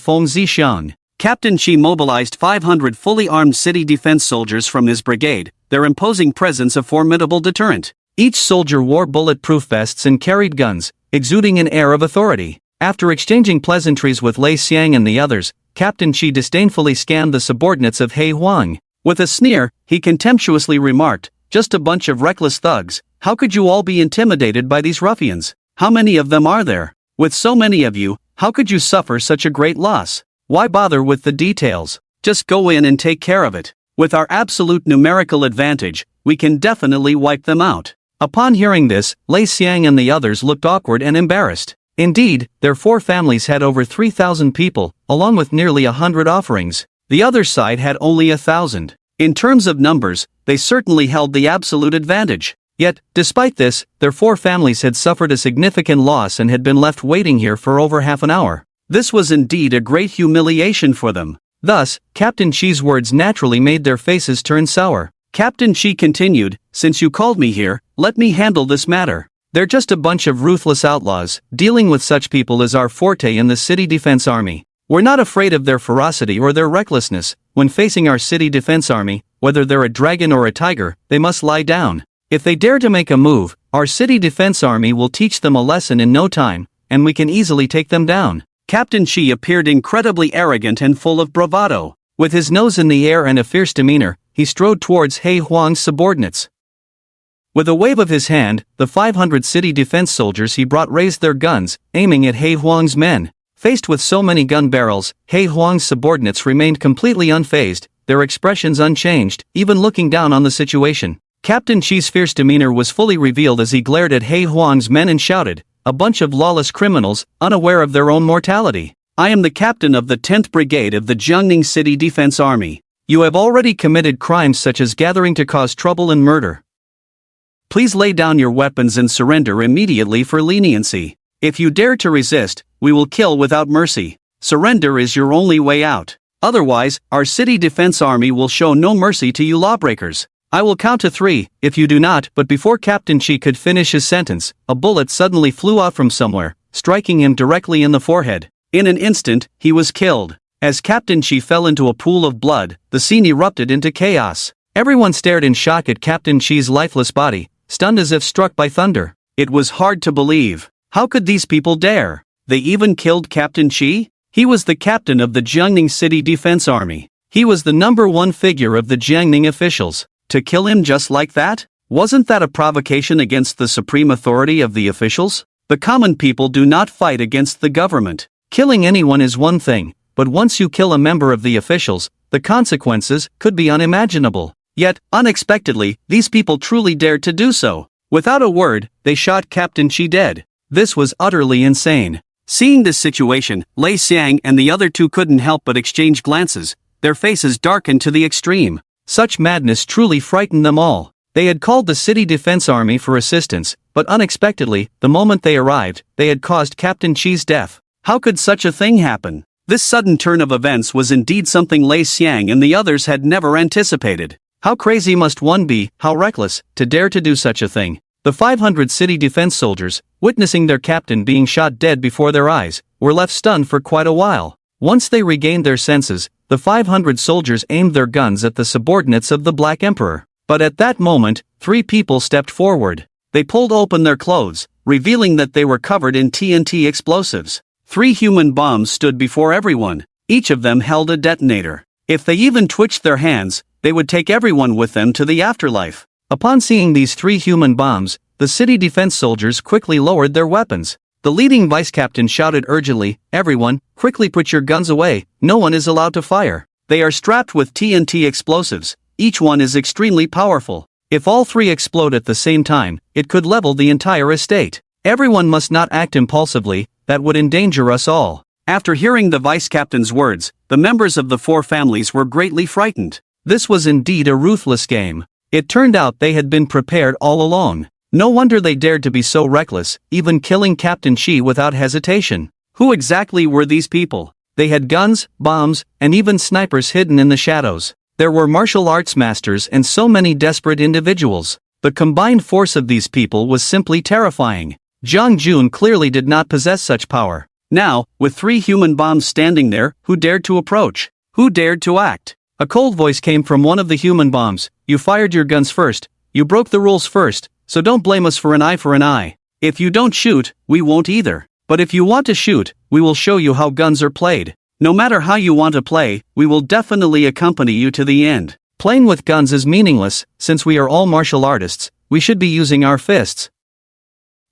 Feng Zishan. Captain Qi mobilized 500 fully armed city defense soldiers from his brigade, their imposing presence a formidable deterrent. Each soldier wore bulletproof vests and carried guns, exuding an air of authority. After exchanging pleasantries with Lei Xiang and the others, Captain Qi disdainfully scanned the subordinates of He Huang. With a sneer, he contemptuously remarked, "Just a bunch of reckless thugs. How could you all be intimidated by these ruffians? How many of them are there? With so many of you, how could you suffer such a great loss? Why bother with the details? Just go in and take care of it. With our absolute numerical advantage, we can definitely wipe them out." Upon hearing this, Lei Xiang and the others looked awkward and embarrassed. Indeed, their four families had over 3,000 people, along with nearly 100 offerings. The other side had only 1,000. In terms of numbers, they certainly held the absolute advantage. Yet, despite this, their four families had suffered a significant loss and had been left waiting here for over half an hour. This was indeed a great humiliation for them. Thus, Captain Qi's words naturally made their faces turn sour. Captain Qi continued, "Since you called me here, let me handle this matter. They're just a bunch of ruthless outlaws. Dealing with such people is our forte in the City Defense Army. We're not afraid of their ferocity or their recklessness. When facing our City Defense Army, whether they're a dragon or a tiger, they must lie down. If they dare to make a move, our city defense army will teach them a lesson in no time, and we can easily take them down. Captain Shi appeared incredibly arrogant and full of bravado. With his nose in the air and a fierce demeanor, he strode towards He Huang's subordinates. With a wave of his hand, the 500 city defense soldiers he brought raised their guns, aiming at He Huang's men. Faced with so many gun barrels, He Huang's subordinates remained completely unfazed, their expressions unchanged, even looking down on the situation. Captain Shi's fierce demeanor was fully revealed as he glared at He Huang's men and shouted, "A bunch of lawless criminals, unaware of their own mortality. I am the captain of the 10th Brigade of the Jiangning City Defense Army. You have already committed crimes such as gathering to cause trouble and murder. Please lay down your weapons and surrender immediately for leniency. If you dare to resist, we will kill without mercy. Surrender is your only way out. Otherwise, our city defense army will show no mercy to you lawbreakers. I will count to 3, if you do not." But before Captain Shi could finish his sentence, a bullet suddenly flew out from somewhere, striking him directly in the forehead. In an instant, he was killed. As Captain Shi fell into a pool of blood, the scene erupted into chaos. Everyone stared in shock at Captain Shi's lifeless body, stunned as if struck by thunder. It was hard to believe. How could these people dare? They even killed Captain Shi? He was the captain of the Jiangning City Defense Army. He was the #1 figure of the Jiangning officials. To kill him just like that? Wasn't that a provocation against the supreme authority of the officials? The common people do not fight against the government. Killing anyone is one thing, but once you kill a member of the officials, the consequences could be unimaginable. Yet, unexpectedly, these people truly dared to do so. Without a word, they shot Captain Shi dead. This was utterly insane. Seeing this situation, Lei Xiang and the other two couldn't help but exchange glances, their faces darkened to the extreme. Such madness truly frightened them all. They had called the city defense army for assistance, but unexpectedly, the moment they arrived, they had caused Captain Shi's death. How could such a thing happen? This sudden turn of events was indeed something Lei Xiang and the others had never anticipated. How crazy must one be, how reckless, to dare to do such a thing? The 500 city defense soldiers, witnessing their captain being shot dead before their eyes, were left stunned for quite a while. Once they regained their senses, the 500 soldiers aimed their guns at the subordinates of the Black Emperor. But at that moment, 3 people stepped forward. They pulled open their clothes, revealing that they were covered in TNT explosives. 3 human bombs stood before everyone. Each of them held a detonator. If they even twitched their hands, they would take everyone with them to the afterlife. Upon seeing these 3 human bombs, the city defense soldiers quickly lowered their weapons. The leading vice captain shouted urgently, "Everyone, quickly put your guns away, no one is allowed to fire. They are strapped with TNT explosives, each one is extremely powerful. If all 3 explode at the same time, it could level the entire estate. Everyone must not act impulsively, that would endanger us all." After hearing the vice captain's words, the members of the 4 families were greatly frightened. This was indeed a ruthless game. It turned out they had been prepared all along. No wonder they dared to be so reckless, even killing Captain Shi without hesitation. Who exactly were these people? They had guns, bombs, and even snipers hidden in the shadows. There were martial arts masters and so many desperate individuals. The combined force of these people was simply terrifying. Jiang Jun clearly did not possess such power. Now, with 3 human bombs standing there, who dared to approach? Who dared to act? A cold voice came from one of the human bombs. "You fired your guns first. You broke the rules first. So don't blame us for an eye. If you don't shoot, we won't either. But if you want to shoot, we will show you how guns are played. No matter how you want to play, we will definitely accompany you to the end." Playing with guns is meaningless, since we are all martial artists, we should be using our fists.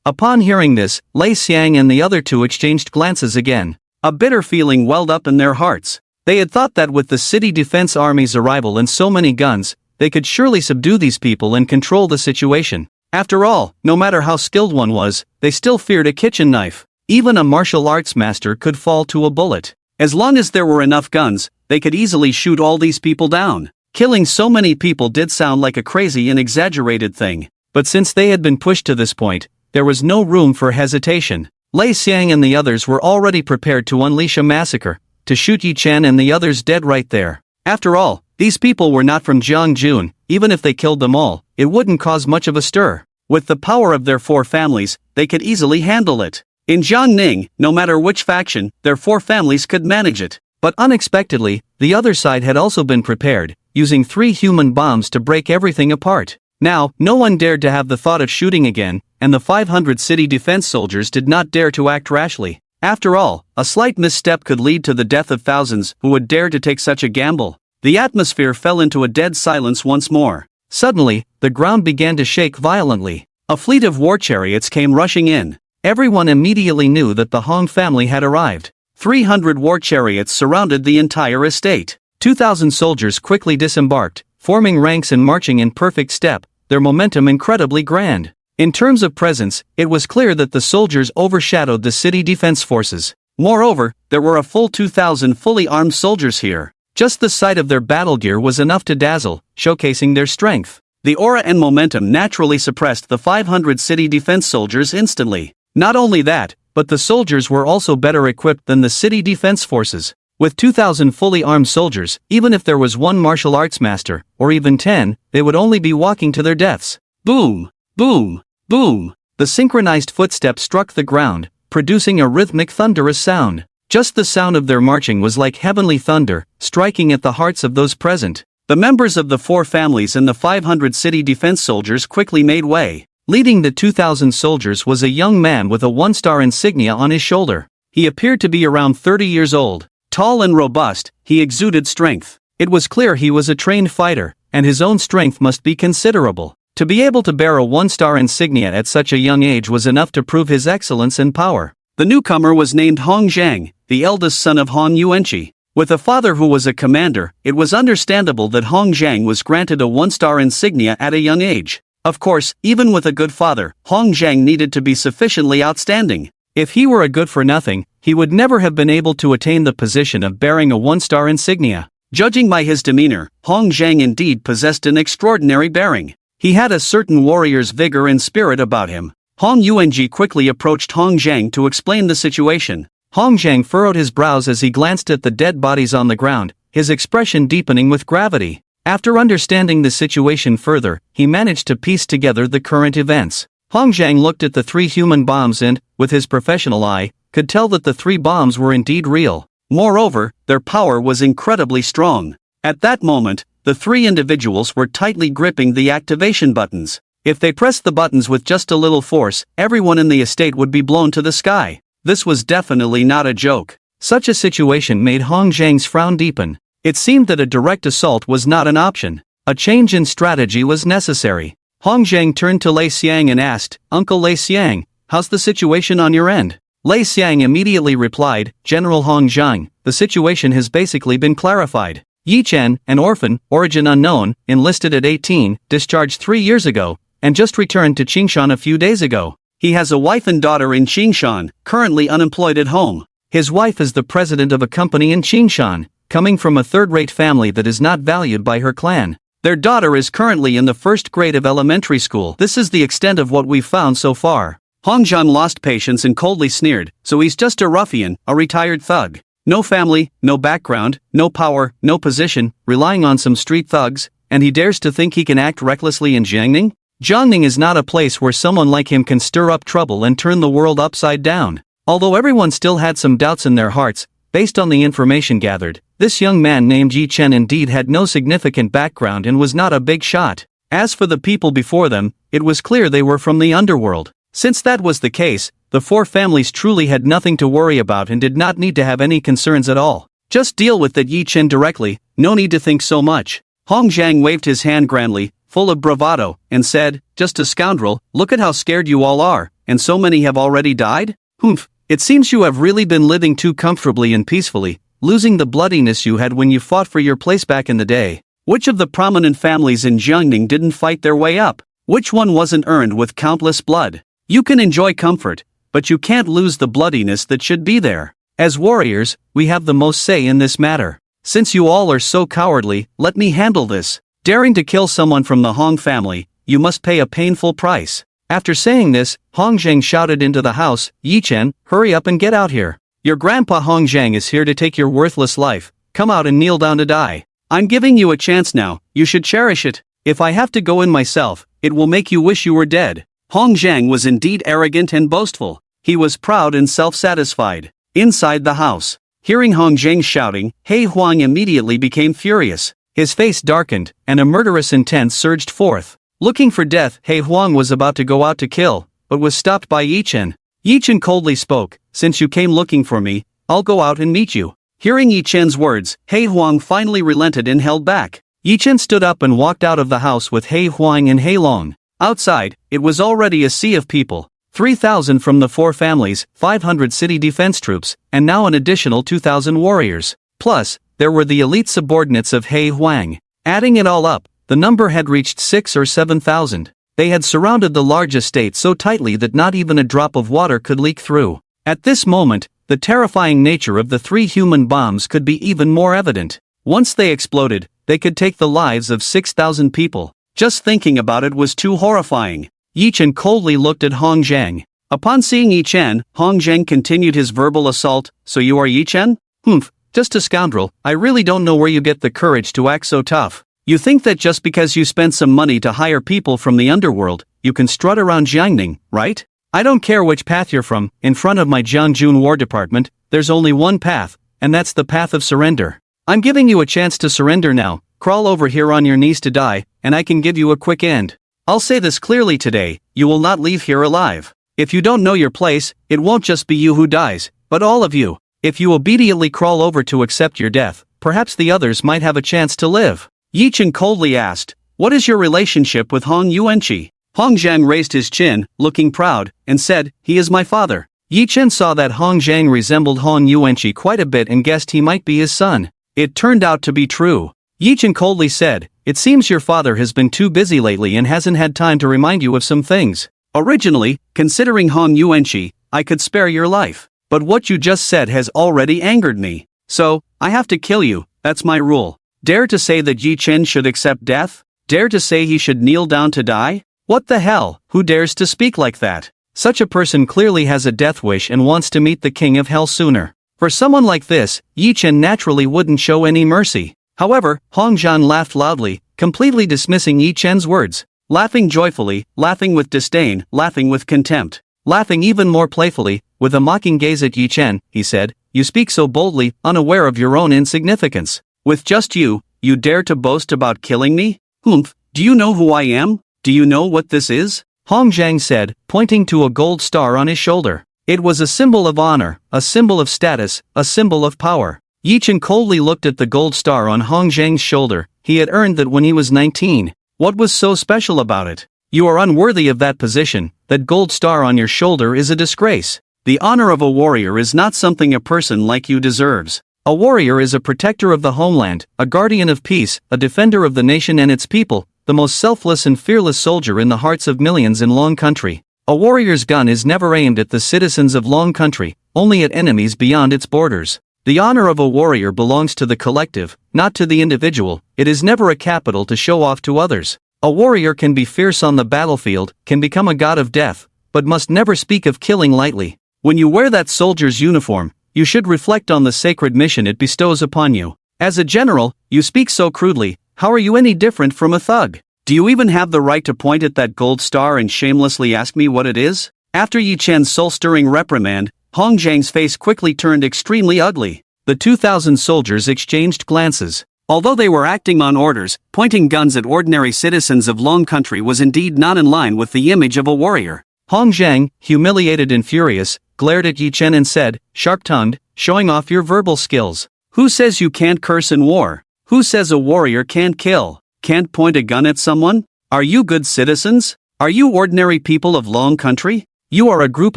Upon hearing this, Lei Xiang and the other 2 exchanged glances again. A bitter feeling welled up in their hearts. They had thought that with the city defense army's arrival and so many guns, they could surely subdue these people and control the situation. After all, no matter how skilled one was, they still feared a kitchen knife. Even a martial arts master could fall to a bullet. As long as there were enough guns, they could easily shoot all these people down. Killing so many people did sound like a crazy and exaggerated thing. But since they had been pushed to this point, there was no room for hesitation. Lei Xiang and the others were already prepared to unleash a massacre, to shoot Yi Chen and the others dead right there. After all, these people were not from Jiang Jun. Even if they killed them all, it wouldn't cause much of a stir. With the power of their 4 families, they could easily handle it. In Jiangning, no matter which faction, their 4 families could manage it. But unexpectedly, the other side had also been prepared, using 3 human bombs to break everything apart. Now, no one dared to have the thought of shooting again, and the 500 city defense soldiers did not dare to act rashly. After all, a slight misstep could lead to the death of thousands who would dare to take such a gamble. The atmosphere fell into a dead silence once more. Suddenly, the ground began to shake violently. A fleet of war chariots came rushing in. Everyone immediately knew that the Hong family had arrived. 300 war chariots surrounded the entire estate. 2,000 soldiers quickly disembarked, forming ranks and marching in perfect step, their momentum incredibly grand. In terms of presence, it was clear that the soldiers overshadowed the city defense forces. Moreover, there were a full 2,000 fully armed soldiers here. Just the sight of their battle gear was enough to dazzle, showcasing their strength. The aura and momentum naturally suppressed the 500 city defense soldiers instantly. Not only that, but the soldiers were also better equipped than the city defense forces. With 2,000 fully armed soldiers, even if there was one martial arts master, or even 10, they would only be walking to their deaths. Boom! Boom! Boom! The synchronized footsteps struck the ground, producing a rhythmic thunderous sound. Just the sound of their marching was like heavenly thunder, striking at the hearts of those present. The members of the 4 families and the 500 city defense soldiers quickly made way. Leading the 2,000 soldiers was a young man with a 1-star insignia on his shoulder. He appeared to be around 30 years old. Tall and robust, he exuded strength. It was clear he was a trained fighter, and his own strength must be considerable. To be able to bear a 1-star insignia at such a young age was enough to prove his excellence and power. The newcomer was named Hong Zhang, the eldest son of Hong Yuanqi. With a father who was a commander, it was understandable that Hong Zhang was granted a 1-star insignia at a young age. Of course, even with a good father, Hong Zhang needed to be sufficiently outstanding. If he were a good-for-nothing, he would never have been able to attain the position of bearing a 1-star insignia. Judging by his demeanor, Hong Zhang indeed possessed an extraordinary bearing. He had a certain warrior's vigor and spirit about him. Hong Yuanqi quickly approached Hong Zhang to explain the situation. Hong Zhang furrowed his brows as he glanced at the dead bodies on the ground, his expression deepening with gravity. After understanding the situation further, he managed to piece together the current events. Hong Zhang looked at the 3 human bombs and, with his professional eye, could tell that the 3 bombs were indeed real. Moreover, their power was incredibly strong. At that moment, the 3 individuals were tightly gripping the activation buttons. If they pressed the buttons with just a little force, everyone in the estate would be blown to the sky. This was definitely not a joke. Such a situation made Hong Zhang's frown deepen. It seemed that a direct assault was not an option. A change in strategy was necessary. Hong Zhang turned to Lei Xiang and asked, "Uncle Lei Xiang, how's the situation on your end?" Lei Xiang immediately replied, "General Hong Zhang, the situation has basically been clarified. Yi Chen, an orphan, origin unknown, enlisted at 18, discharged 3 years ago, and just returned to Qingshan a few days ago. He has a wife and daughter in Qingshan, currently unemployed at home. His wife is the president of a company in Qingshan, coming from a third-rate family that is not valued by her clan. Their daughter is currently in the 1st grade of elementary school. This is the extent of what we've found so far." Hong Zhang lost patience and coldly sneered, "So he's just a ruffian, a retired thug. No family, no background, no power, no position, relying on some street thugs, and he dares to think he can act recklessly in Jiangning? Jiangning is not a place where someone like him can stir up trouble and turn the world upside down." Although everyone still had some doubts in their hearts, based on the information gathered, this young man named Yi Chen indeed had no significant background and was not a big shot. As for the people before them, it was clear they were from the underworld. Since that was the case, the 4 families truly had nothing to worry about and did not need to have any concerns at all. Just deal with that Yi Chen directly, no need to think so much. Hong Zhang waved his hand grandly, full of bravado, and said, "Just a scoundrel, look at how scared you all are, and so many have already died? Humph, it seems you have really been living too comfortably and peacefully, losing the bloodiness you had when you fought for your place back in the day. Which of the prominent families in Jiangning didn't fight their way up? Which one wasn't earned with countless blood? You can enjoy comfort, but you can't lose the bloodiness that should be there. As warriors, we have the most say in this matter. Since you all are so cowardly, let me handle this. Daring to kill someone from the Hong family, you must pay a painful price." After saying this, Hong Zhang shouted into the house, "Yi Chen, hurry up and get out here. Your grandpa Hong Zhang is here to take your worthless life. Come out and kneel down to die. I'm giving you a chance now, you should cherish it. If I have to go in myself, it will make you wish you were dead." Hong Zhang was indeed arrogant and boastful. He was proud and self-satisfied. Inside the house, hearing Hong Zhang shouting, He Huang immediately became furious. His face darkened, and a murderous intent surged forth. Looking for death, He Huang was about to go out to kill, but was stopped by Yi Chen. Yi Chen coldly spoke, "Since you came looking for me, I'll go out and meet you." Hearing Yi Chen's words, He Huang finally relented and held back. Yi Chen stood up and walked out of the house with He Huang and He Long. Outside, it was already a sea of people. 3,000 from the 4 families, 500 city defense troops, and now an additional 2,000 warriors. Plus, there were the elite subordinates of He Huang. Adding it all up, the number had reached 6 or 7,000. They had surrounded the large estate so tightly that not even a drop of water could leak through. At this moment, the terrifying nature of the 3 human bombs could be even more evident. Once they exploded, they could take the lives of 6,000 people. Just thinking about it was too horrifying. Yi Chen coldly looked at Hong Zhang. Upon seeing Yi Chen, Hong Zhang continued his verbal assault. "So you are Yi Chen? Humph, just a scoundrel. I really don't know where you get the courage to act so tough. You think that just because you spent some money to hire people from the underworld, you can strut around Jiangning, right? I don't care which path you're from. In front of my Jiangjun War Department, there's only one path, and that's the path of surrender. I'm giving you a chance to surrender now. Crawl over here on your knees to die, and I can give you a quick end. I'll say this clearly today, you will not leave here alive. If you don't know your place, it won't just be you who dies, but all of you. If you obediently crawl over to accept your death, perhaps the others might have a chance to live." Yi Chen coldly asked, "What is your relationship with Hong Yuanqi?" Hong Zhang raised his chin, looking proud, and said, "He is my father." Yi Chen saw that Hong Zhang resembled Hong Yuanqi quite a bit and guessed he might be his son. It turned out to be true. Yi Chen coldly said, "It seems your father has been too busy lately and hasn't had time to remind you of some things. Originally, considering Hong Yuanqi, I could spare your life. But what you just said has already angered me. So, I have to kill you, that's my rule." Dare to say that Yi Chen should accept death? Dare to say he should kneel down to die? What the hell, who dares to speak like that? Such a person clearly has a death wish and wants to meet the king of hell sooner. For someone like this, Yi Chen naturally wouldn't show any mercy. However, Hong Zhang laughed loudly, completely dismissing Yi Chen's words. Laughing joyfully, laughing with disdain, laughing with contempt. Laughing even more playfully, with a mocking gaze at Yi Chen, he said, "You speak so boldly, unaware of your own insignificance. With just you dare to boast about killing me? Humph, do you know who I am? Do you know what this is?" Hong Zhang said, pointing to a gold star on his shoulder. It was a symbol of honor, a symbol of status, a symbol of power. Yi Chen coldly looked at the gold star on Hong Zhang's shoulder. He had earned that when he was 19. What was so special about it? You are unworthy of that position. That gold star on your shoulder is a disgrace. The honor of a warrior is not something a person like you deserves. A warrior is a protector of the homeland, a guardian of peace, a defender of the nation and its people, the most selfless and fearless soldier in the hearts of millions in Long Country. A warrior's gun is never aimed at the citizens of Long Country, only at enemies beyond its borders. The honor of a warrior belongs to the collective, not to the individual. It is never a capital to show off to others. A warrior can be fierce on the battlefield, can become a god of death, but must never speak of killing lightly. When you wear that soldier's uniform, you should reflect on the sacred mission it bestows upon you. As a general, you speak so crudely. How are you any different from a thug? Do you even have the right to point at that gold star and shamelessly ask me what it is? After Yi Chen's soul-stirring reprimand, Hong Zhang's face quickly turned extremely ugly. The 2,000 soldiers exchanged glances. Although they were acting on orders, pointing guns at ordinary citizens of Long Country was indeed not in line with the image of a warrior. Hong Zhang, humiliated and furious, glared at Yi Chen and said, sharp-tongued, "Showing off your verbal skills. Who says you can't curse in war? Who says a warrior can't kill? Can't point a gun at someone? Are you good citizens? Are you ordinary people of Long Country? You are a group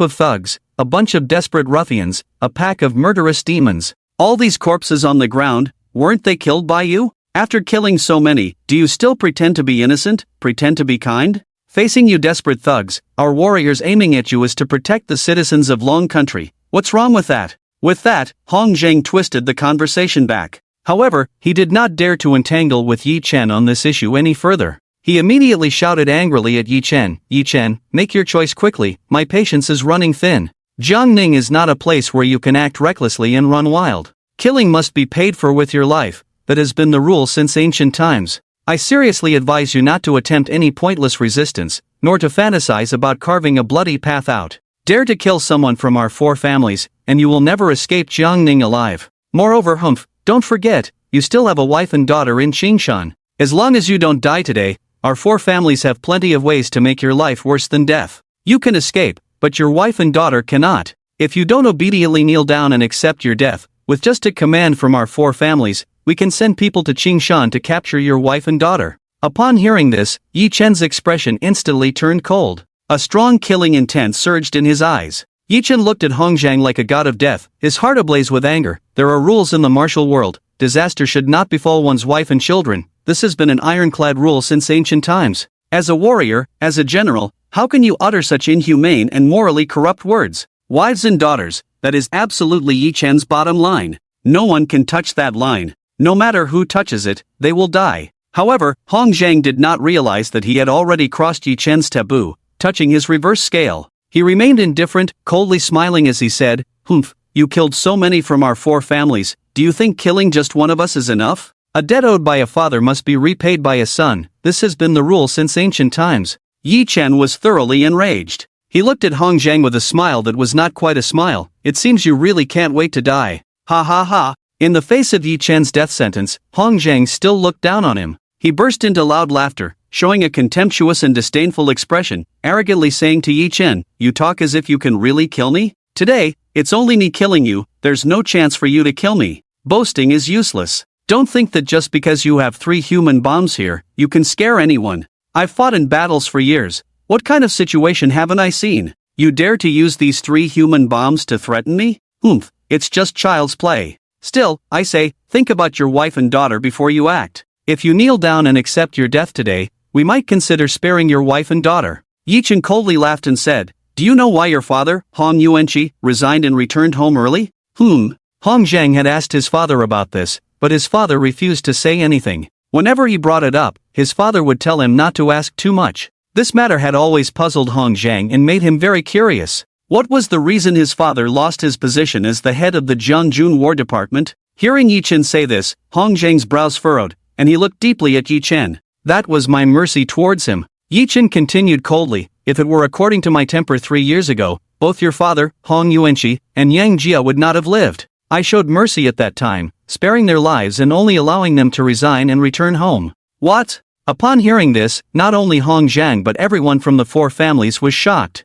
of thugs, a bunch of desperate ruffians, a pack of murderous demons. All these corpses on the ground, weren't they killed by you? After killing so many, do you still pretend to be innocent, pretend to be kind? Facing you desperate thugs, our warriors aiming at you is to protect the citizens of Long Country. What's wrong with that?" With that, Hong Zhang twisted the conversation back. However, he did not dare to entangle with Yi Chen on this issue any further. He immediately shouted angrily at Yi Chen, "Yi Chen, make your choice quickly, my patience is running thin. Jiangning is not a place where you can act recklessly and run wild. Killing must be paid for with your life. That has been the rule since ancient times. I seriously advise you not to attempt any pointless resistance, nor to fantasize about carving a bloody path out. Dare to kill someone from our 4 families, and you will never escape Jiangning alive. Moreover, don't forget, you still have a wife and daughter in Qingshan. As long as you don't die today, Our four families have plenty of ways to make your life worse than death. You can escape, but your wife and daughter cannot. If you don't obediently kneel down and accept your death, with just a command from our four families, we can send people to Qingshan to capture your wife and daughter." Upon hearing this, Yi Chen's expression instantly turned cold. A strong killing intent surged in his eyes. Yi Chen looked at Hong Zhang like a god of death, his heart ablaze with anger. There are rules in the martial world. Disaster should not befall one's wife and children. This has been an ironclad rule since ancient times. As a warrior, as a general, how can you utter such inhumane and morally corrupt words? Wives and daughters, that is absolutely Yi Chen's bottom line. No one can touch that line. No matter who touches it, they will die. However, Hong Zhang did not realize that he had already crossed Yi Chen's taboo, touching his reverse scale. He remained indifferent, coldly smiling as he said, "Humph, you killed so many from our four families. Do you think killing just one of us is enough? A debt owed by a father must be repaid by a son. This has been the rule since ancient times." Yi Chen was thoroughly enraged. He looked at Hong Zhang with a smile that was not quite a smile. "It seems you really can't wait to die. Ha ha ha." In the face of Yi Chen's death sentence, Hong Zhang still looked down on him. He burst into loud laughter, showing a contemptuous and disdainful expression, arrogantly saying to Yi Chen, "You talk as if you can really kill me? Today, it's only me killing you. There's no chance for you to kill me. Boasting is useless. Don't think that just because you have 3 human bombs here, you can scare anyone. I've fought in battles for years. What kind of situation haven't I seen? You dare to use these 3 human bombs to threaten me? Humph, it's just child's play. Still, I say, think about your wife and daughter before you act. If you kneel down and accept your death today, we might consider sparing your wife and daughter." Yi Chen coldly laughed and said, "Do you know why your father, Hong Yuanqi, resigned and returned home early?" Hong Zhang had asked his father about this, but his father refused to say anything. Whenever he brought it up, his father would tell him not to ask too much. This matter had always puzzled Hong Zhang and made him very curious. What was the reason his father lost his position as the head of the Jiangjun War Department? Hearing Yi Chen say this, Hong Zhang's brows furrowed, and he looked deeply at Yi Chen. "That was my mercy towards him." Yi Chen continued coldly, "If it were according to my temper 3 years ago, both your father, Hong Yuanqi, and Yang Jia would not have lived. I showed mercy at that time, sparing their lives and only allowing them to resign and return home." What? Upon hearing this, not only Hong Zhang but everyone from the 4 families was shocked.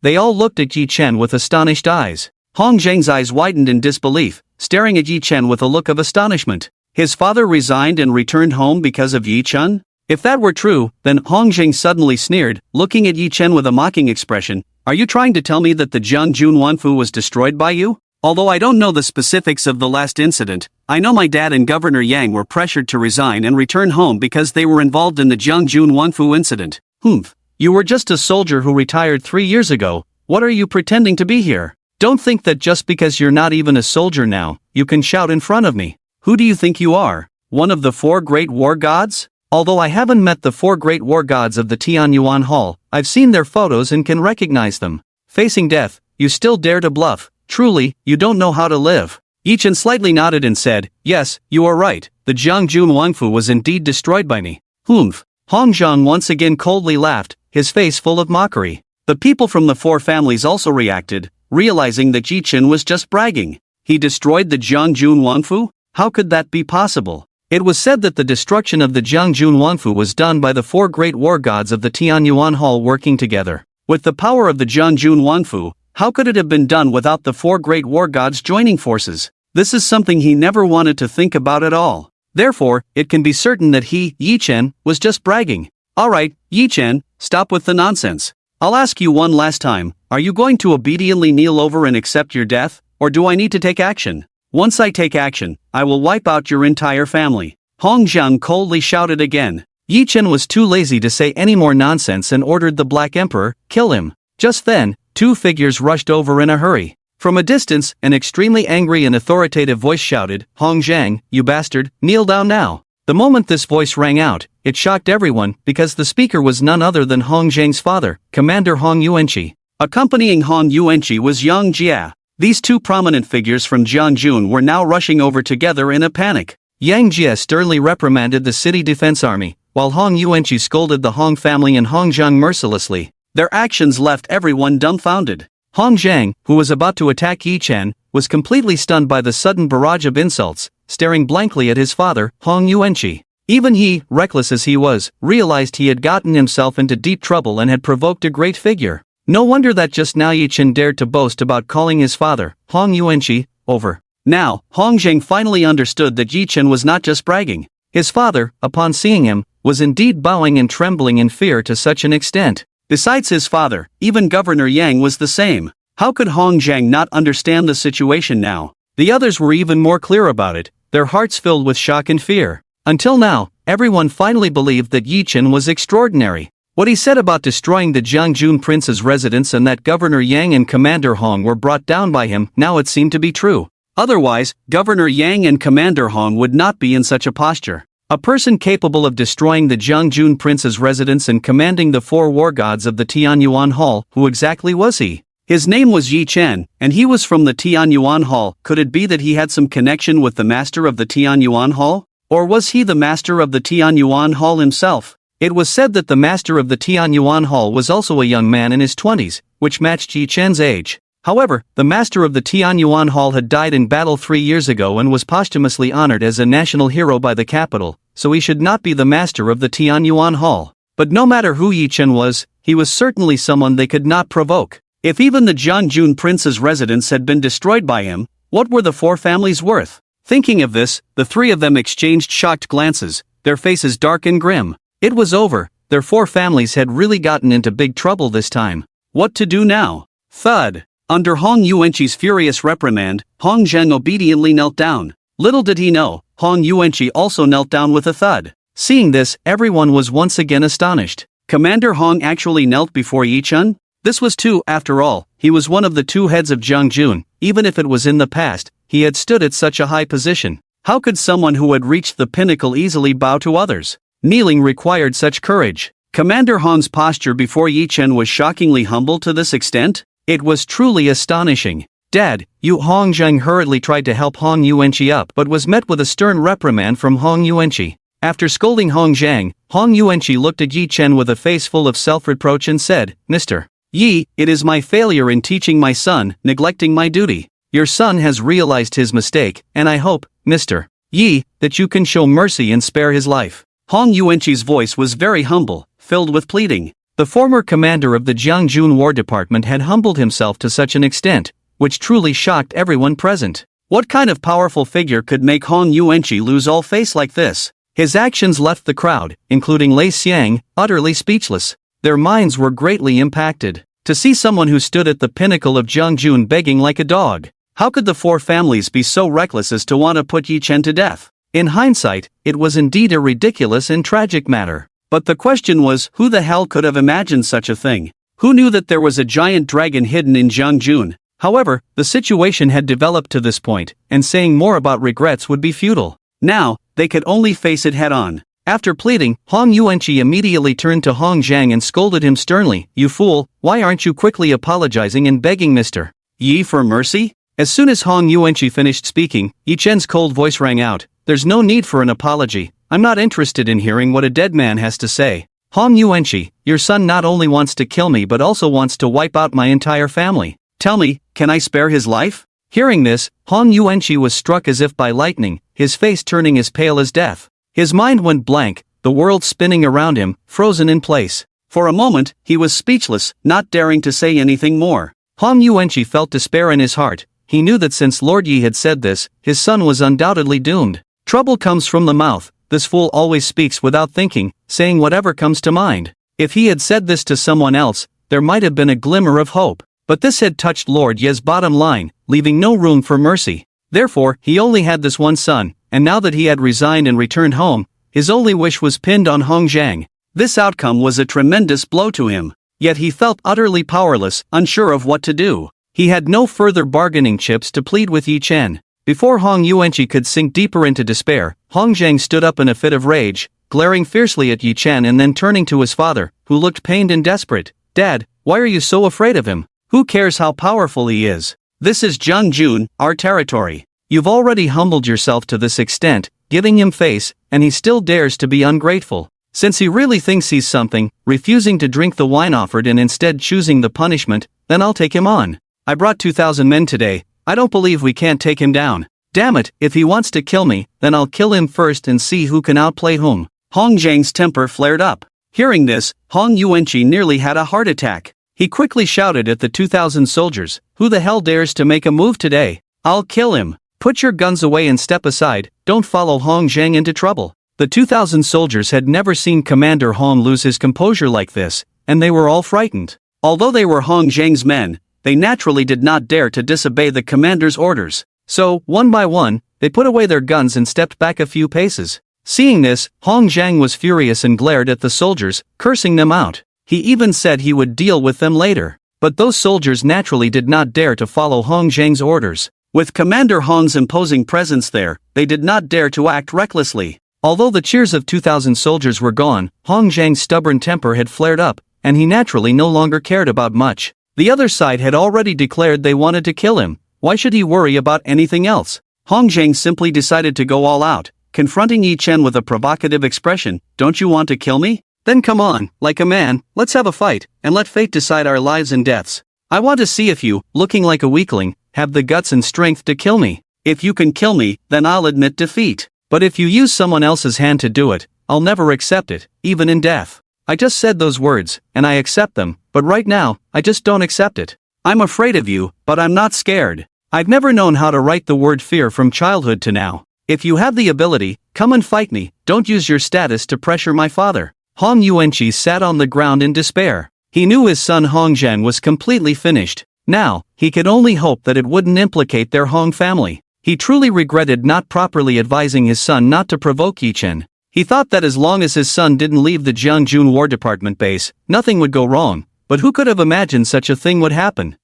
They all looked at Yi Chen with astonished eyes. Hong Zhang's eyes widened in disbelief, staring at Yi Chen with a look of astonishment. His father resigned and returned home because of Yi Chen? If that were true, then Hong Zhang suddenly sneered, looking at Yi Chen with a mocking expression. "Are you trying to tell me that the Jiangjun Wanfu was destroyed by you? Although I don't know the specifics of the last incident, I know my dad and Governor Yang were pressured to resign and return home because they were involved in the Jiangjun Wanfu incident." Humph. You were just a soldier who retired 3 years ago. What are you pretending to be here? Don't think that just because you're not even a soldier now, you can shout in front of me. Who do you think you are? One of the 4 great war gods? Although I haven't met the 4 great war gods of the Tianyuan Hall, I've seen their photos and can recognize them. Facing death, you still dare to bluff. Truly, you don't know how to live. Yi Chen slightly nodded and said, "Yes, you are right. The Jiangjun Wanfu was indeed destroyed by me." Humph. Hong Zhang once again coldly laughed, his face full of mockery. The people from the 4 families also reacted, realizing that Yi Chen was just bragging. He destroyed the Jiangjun Wanfu? How could that be possible? It was said that the destruction of the Jiangjun Wanfu was done by the 4 great war gods of the Tianyuan Hall working together. With the power of the Jiangjun Wanfu, how could it have been done without the 4 great war gods joining forces? This is something he never wanted to think about at all. Therefore, it can be certain that he, Yi Chen, was just bragging. Alright, Yi Chen, stop with the nonsense. I'll ask you one last time, are you going to obediently kneel over and accept your death, or do I need to take action? Once I take action, I will wipe out your entire family. Hong Zhang coldly shouted again. Yi Chen was too lazy to say any more nonsense and ordered the Black Emperor, kill him. Just then, 2 figures rushed over in a hurry. From a distance, an extremely angry and authoritative voice shouted, "Hong Zhang, you bastard, kneel down now." The moment this voice rang out, it shocked everyone because the speaker was none other than Hong Zhang's father, Commander Hong Yuanqi. Accompanying Hong Yuanqi was Yang Jia. These 2 prominent figures from Jiangjun were now rushing over together in a panic. Yang Jia sternly reprimanded the city defense army, while Hong Yuanqi scolded the Hong family and Hong Zhang mercilessly. Their actions left everyone dumbfounded. Hong Zhang, who was about to attack Yi Chen, was completely stunned by the sudden barrage of insults, staring blankly at his father, Hong Yuanqi. Even he, reckless as he was, realized he had gotten himself into deep trouble and had provoked a great figure. No wonder that just now Yi Chen dared to boast about calling his father, Hong Yuanqi, over. Now, Hong Zheng finally understood that Yi Chen was not just bragging. His father, upon seeing him, was indeed bowing and trembling in fear to such an extent. Besides his father, even Governor Yang was the same. How could Hong Zheng not understand the situation now? The others were even more clear about it, their hearts filled with shock and fear. Until now, everyone finally believed that Yi Chen was extraordinary. What he said about destroying the Jiangjun prince's residence and that Governor Yang and Commander Hong were brought down by him, now it seemed to be true. Otherwise, Governor Yang and Commander Hong would not be in such a posture. A person capable of destroying the Jiangjun prince's residence and commanding the 4 war gods of the Tianyuan Hall, who exactly was he? His name was Yi Chen, and he was from the Tianyuan Hall. Could it be that he had some connection with the master of the Tianyuan Hall? Or was he the master of the Tianyuan Hall himself? It was said that the master of the Tianyuan Hall was also a young man in his 20s, which matched Yi Chen's age. However, the master of the Tianyuan Hall had died in battle 3 years ago and was posthumously honored as a national hero by the capital, so he should not be the master of the Tianyuan Hall. But no matter who Yi Chen was, he was certainly someone they could not provoke. If even the Jiangjun prince's residence had been destroyed by him, what were the 4 families worth? Thinking of this, the 3 of them exchanged shocked glances, their faces dark and grim. It was over, their 4 families had really gotten into big trouble this time. What to do now? Thud! Under Hong Yuanqi's furious reprimand, Hong Zheng obediently knelt down. Little did he know, Hong Yuanqi also knelt down with a thud. Seeing this, everyone was once again astonished. Commander Hong actually knelt before Yi Chen? This was too, after all, he was one of the 2 heads of Jiangjun. Even if it was in the past, he had stood at such a high position. How could someone who had reached the pinnacle easily bow to others? Kneeling required such courage. Commander Hong's posture before Yi Chen was shockingly humble to this extent? It was truly astonishing. Dad, Hong Zheng hurriedly tried to help Hong Yuanqi up but was met with a stern reprimand from Hong Yuanqi. After scolding Hong Zheng, Hong Yuanqi looked at Yi Chen with a face full of self-reproach and said, "Mr. Yi, it is my failure in teaching my son, neglecting my duty. Your son has realized his mistake, and I hope, Mr. Yi, that you can show mercy and spare his life." Hong Yuanqi's voice was very humble, filled with pleading. The former commander of the Jiangjun War Department had humbled himself to such an extent, which truly shocked everyone present. What kind of powerful figure could make Hong Yuanqi lose all face like this? His actions left the crowd, including Lei Xiang, utterly speechless. Their minds were greatly impacted. To see someone who stood at the pinnacle of Jiangjun begging like a dog. How could the 4 families be so reckless as to want to put Yi Chen to death? In hindsight, it was indeed a ridiculous and tragic matter. But the question was, who the hell could have imagined such a thing? Who knew that there was a giant dragon hidden in Jiangjun? However, the situation had developed to this point, and saying more about regrets would be futile. Now, they could only face it head-on. After pleading, Hong Yuanqi immediately turned to Hong Zheng and scolded him sternly, "You fool, why aren't you quickly apologizing and begging Mr. Yi for mercy?" As soon as Hong Yuanqi finished speaking, Yi Chen's cold voice rang out, "There's no need for an apology. I'm not interested in hearing what a dead man has to say. Hong Yuanqi, your son not only wants to kill me but also wants to wipe out my entire family. Tell me, can I spare his life?" Hearing this, Hong Yuanqi was struck as if by lightning, his face turning as pale as death. His mind went blank, the world spinning around him, frozen in place. For a moment, he was speechless, not daring to say anything more. Hong Yuanqi felt despair in his heart. He knew that since Lord Yi had said this, his son was undoubtedly doomed. Trouble comes from the mouth. This fool always speaks without thinking, saying whatever comes to mind. If he had said this to someone else, there might have been a glimmer of hope. But this had touched Lord Ye's bottom line, leaving no room for mercy. Therefore, he only had this one son, and now that he had resigned and returned home, his only wish was pinned on Hong Zheng. This outcome was a tremendous blow to him. Yet he felt utterly powerless, unsure of what to do. He had no further bargaining chips to plead with Yi Chen. Before Hong Yuanqi could sink deeper into despair, Hong Zheng stood up in a fit of rage, glaring fiercely at Yi Chen and then turning to his father, who looked pained and desperate. "Dad, why are you so afraid of him? Who cares how powerful he is? This is Jiangjun, our territory. You've already humbled yourself to this extent, giving him face, and he still dares to be ungrateful. Since he really thinks he's something, refusing to drink the wine offered and instead choosing the punishment, then I'll take him on. I brought 2,000 men today. I don't believe we can't take him down." Damn it, if he wants to kill me, then I'll kill him first and see who can outplay whom. Hong Zhang's temper flared up. Hearing this, Hong Yuanqi nearly had a heart attack. He quickly shouted at the 2,000 soldiers, "Who the hell dares to make a move today? I'll kill him. Put your guns away and step aside, don't follow Hong Zhang into trouble." The 2,000 soldiers had never seen Commander Hong lose his composure like this, and they were all frightened. Although they were Hong Zhang's men, they naturally did not dare to disobey the commander's orders. So, one by one, they put away their guns and stepped back a few paces. Seeing this, Hong Zhang was furious and glared at the soldiers, cursing them out. He even said he would deal with them later. But those soldiers naturally did not dare to follow Hong Zhang's orders. With Commander Hong's imposing presence there, they did not dare to act recklessly. Although the cheers of 2,000 soldiers were gone, Hong Zhang's stubborn temper had flared up, and he naturally no longer cared about much. The other side had already declared they wanted to kill him. Why should he worry about anything else? Hong Zhang simply decided to go all out, confronting Yi Chen with a provocative expression, "Don't you want to kill me? Then come on, like a man, let's have a fight, and let fate decide our lives and deaths. I want to see if you, looking like a weakling, have the guts and strength to kill me. If you can kill me, then I'll admit defeat. But if you use someone else's hand to do it, I'll never accept it, even in death. I just said those words, and I accept them, but right now, I just don't accept it. I'm afraid of you, but I'm not scared. I've never known how to write the word fear from childhood to now. If you have the ability, come and fight me, don't use your status to pressure my father." Hong Yuanqi sat on the ground in despair. He knew his son Hong Zhang was completely finished. Now, he could only hope that it wouldn't implicate their Hong family. He truly regretted not properly advising his son not to provoke Yi Chen. He thought that as long as his son didn't leave the Jiangjun War Department base, nothing would go wrong, but who could have imagined such a thing would happen?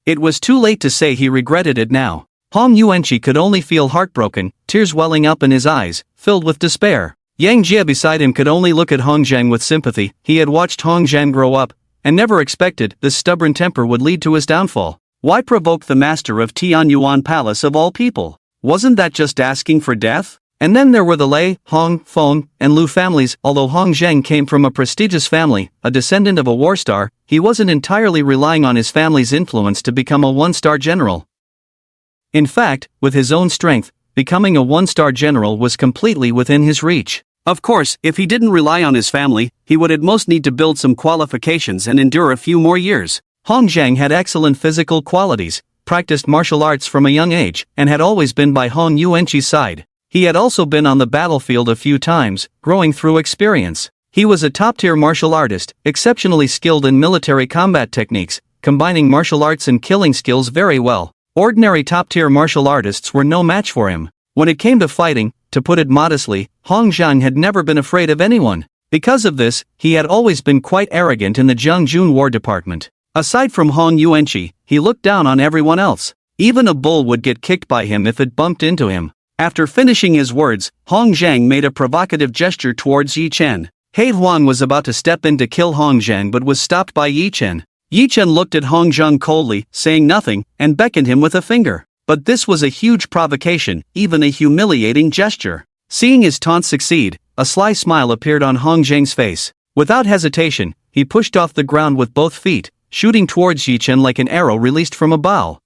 It was too late to say he regretted it now. Hong Yuanqi could only feel heartbroken, tears welling up in his eyes, filled with despair. Yang Jie beside him could only look at Hong Zhang with sympathy. He had watched Hong Zhang grow up, and never expected this stubborn temper would lead to his downfall. Why provoke the master of Tianyuan Palace of all people? Wasn't that just asking for death? And then there were the Lei, Hong, Feng, and Lu families. Although Hong Zhang came from a prestigious family, a descendant of a war star, he wasn't entirely relying on his family's influence to become a one-star general. In fact, with his own strength, becoming a one-star general was completely within his reach. Of course, if he didn't rely on his family, he would at most need to build some qualifications and endure a few more years. Hong Zhang had excellent physical qualities, practiced martial arts from a young age, and had always been by Hong Yuanqi's side. He had also been on the battlefield a few times, growing through experience. He was a top-tier martial artist, exceptionally skilled in military combat techniques, combining martial arts and killing skills very well. Ordinary top-tier martial artists were no match for him. When it came to fighting, to put it modestly, Hong Zhang had never been afraid of anyone. Because of this, he had always been quite arrogant in the Jiangjun War Department. Aside from Hong Yuanqi, he looked down on everyone else. Even a bull would get kicked by him if it bumped into him. After finishing his words, Hong Zhang made a provocative gesture towards Yi Chen. He Huang was about to step in to kill Hong Zhang but was stopped by Yi Chen. Yi Chen looked at Hong Zhang coldly, saying nothing, and beckoned him with a finger. But this was a huge provocation, even a humiliating gesture. Seeing his taunt succeed, a sly smile appeared on Hong Zhang's face. Without hesitation, he pushed off the ground with both feet, shooting towards Yi Chen like an arrow released from a bow.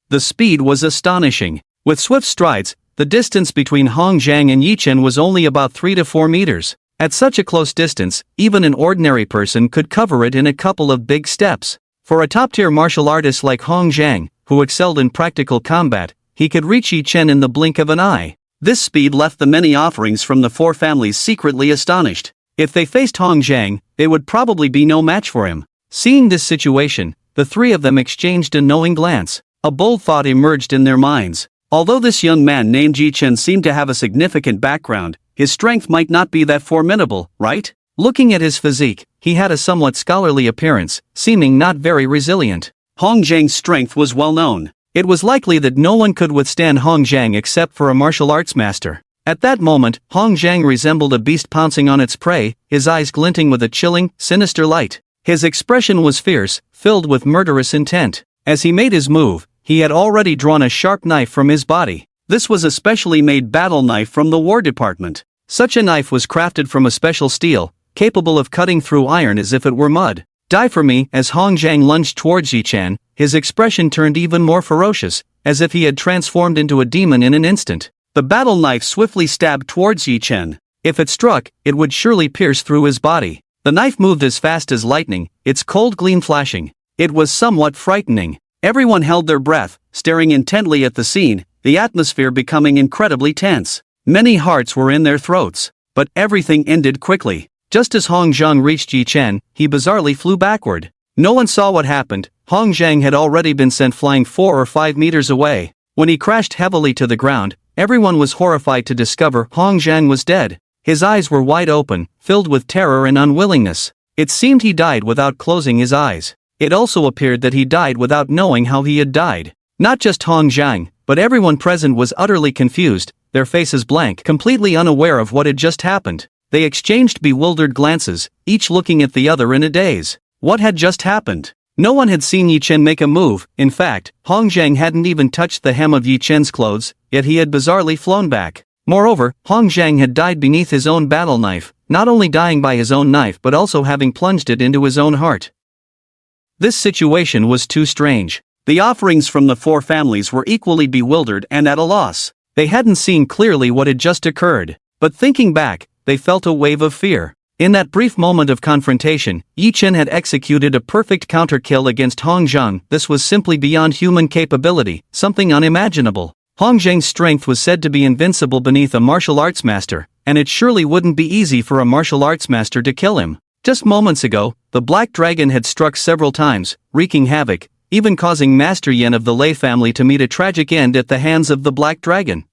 The speed was astonishing. With swift strides, the distance between Hong Zhang and Yi Chen was only about 3 to 4 meters. At such a close distance, even an ordinary person could cover it in a couple of big steps. For a top-tier martial artist like Hong Zhang, who excelled in practical combat, he could reach Yi Chen in the blink of an eye. This speed left the many offerings from the four families secretly astonished. If they faced Hong Zhang, they would probably be no match for him. Seeing this situation, the three of them exchanged a knowing glance. A bold thought emerged in their minds. Although this young man named Yi Chen seemed to have a significant background, his strength might not be that formidable, right? Looking at his physique, he had a somewhat scholarly appearance, seeming not very resilient. Hong Zhang's strength was well known. It was likely that no one could withstand Hong Zhang except for a martial arts master. At that moment, Hong Zhang resembled a beast pouncing on its prey, his eyes glinting with a chilling, sinister light. His expression was fierce, filled with murderous intent. As he made his move, he had already drawn a sharp knife from his body. This was a specially made battle knife from the War Department. Such a knife was crafted from a special steel, capable of cutting through iron as if it were mud. Die for me. As Hong Zhang lunged towards Yi Chen, his expression turned even more ferocious, as if he had transformed into a demon in an instant. The battle knife swiftly stabbed towards Yi Chen. If it struck, it would surely pierce through his body. The knife moved as fast as lightning, its cold gleam flashing. It was somewhat frightening. Everyone held their breath, staring intently at the scene, the atmosphere becoming incredibly tense. Many hearts were in their throats. But everything ended quickly. Just as Hong Zhang reached Yi Chen, he bizarrely flew backward. No one saw what happened. Hong Zhang had already been sent flying 4 or 5 meters away. When he crashed heavily to the ground, everyone was horrified to discover Hong Zhang was dead. His eyes were wide open, filled with terror and unwillingness. It seemed he died without closing his eyes. It also appeared that he died without knowing how he had died. Not just Hong Zhang, but everyone present was utterly confused, their faces blank, completely unaware of what had just happened. They exchanged bewildered glances, each looking at the other in a daze. What had just happened? No one had seen Yi Chen make a move. In fact, Hong Zhang hadn't even touched the hem of Yi Chen's clothes, yet he had bizarrely flown back. Moreover, Hong Zhang had died beneath his own battle knife, not only dying by his own knife but also having plunged it into his own heart. This situation was too strange. The offerings from the 4 families were equally bewildered and at a loss. They hadn't seen clearly what had just occurred, but thinking back, they felt a wave of fear. In that brief moment of confrontation, Yi Chen had executed a perfect counter-kill against Hong Zhang. This was simply beyond human capability, something unimaginable. Hong Zhang's strength was said to be invincible beneath a martial arts master, and it surely wouldn't be easy for a martial arts master to kill him. Just moments ago, the Black Dragon had struck several times, wreaking havoc, even causing Master Yan of the Lei family to meet a tragic end at the hands of the Black Dragon.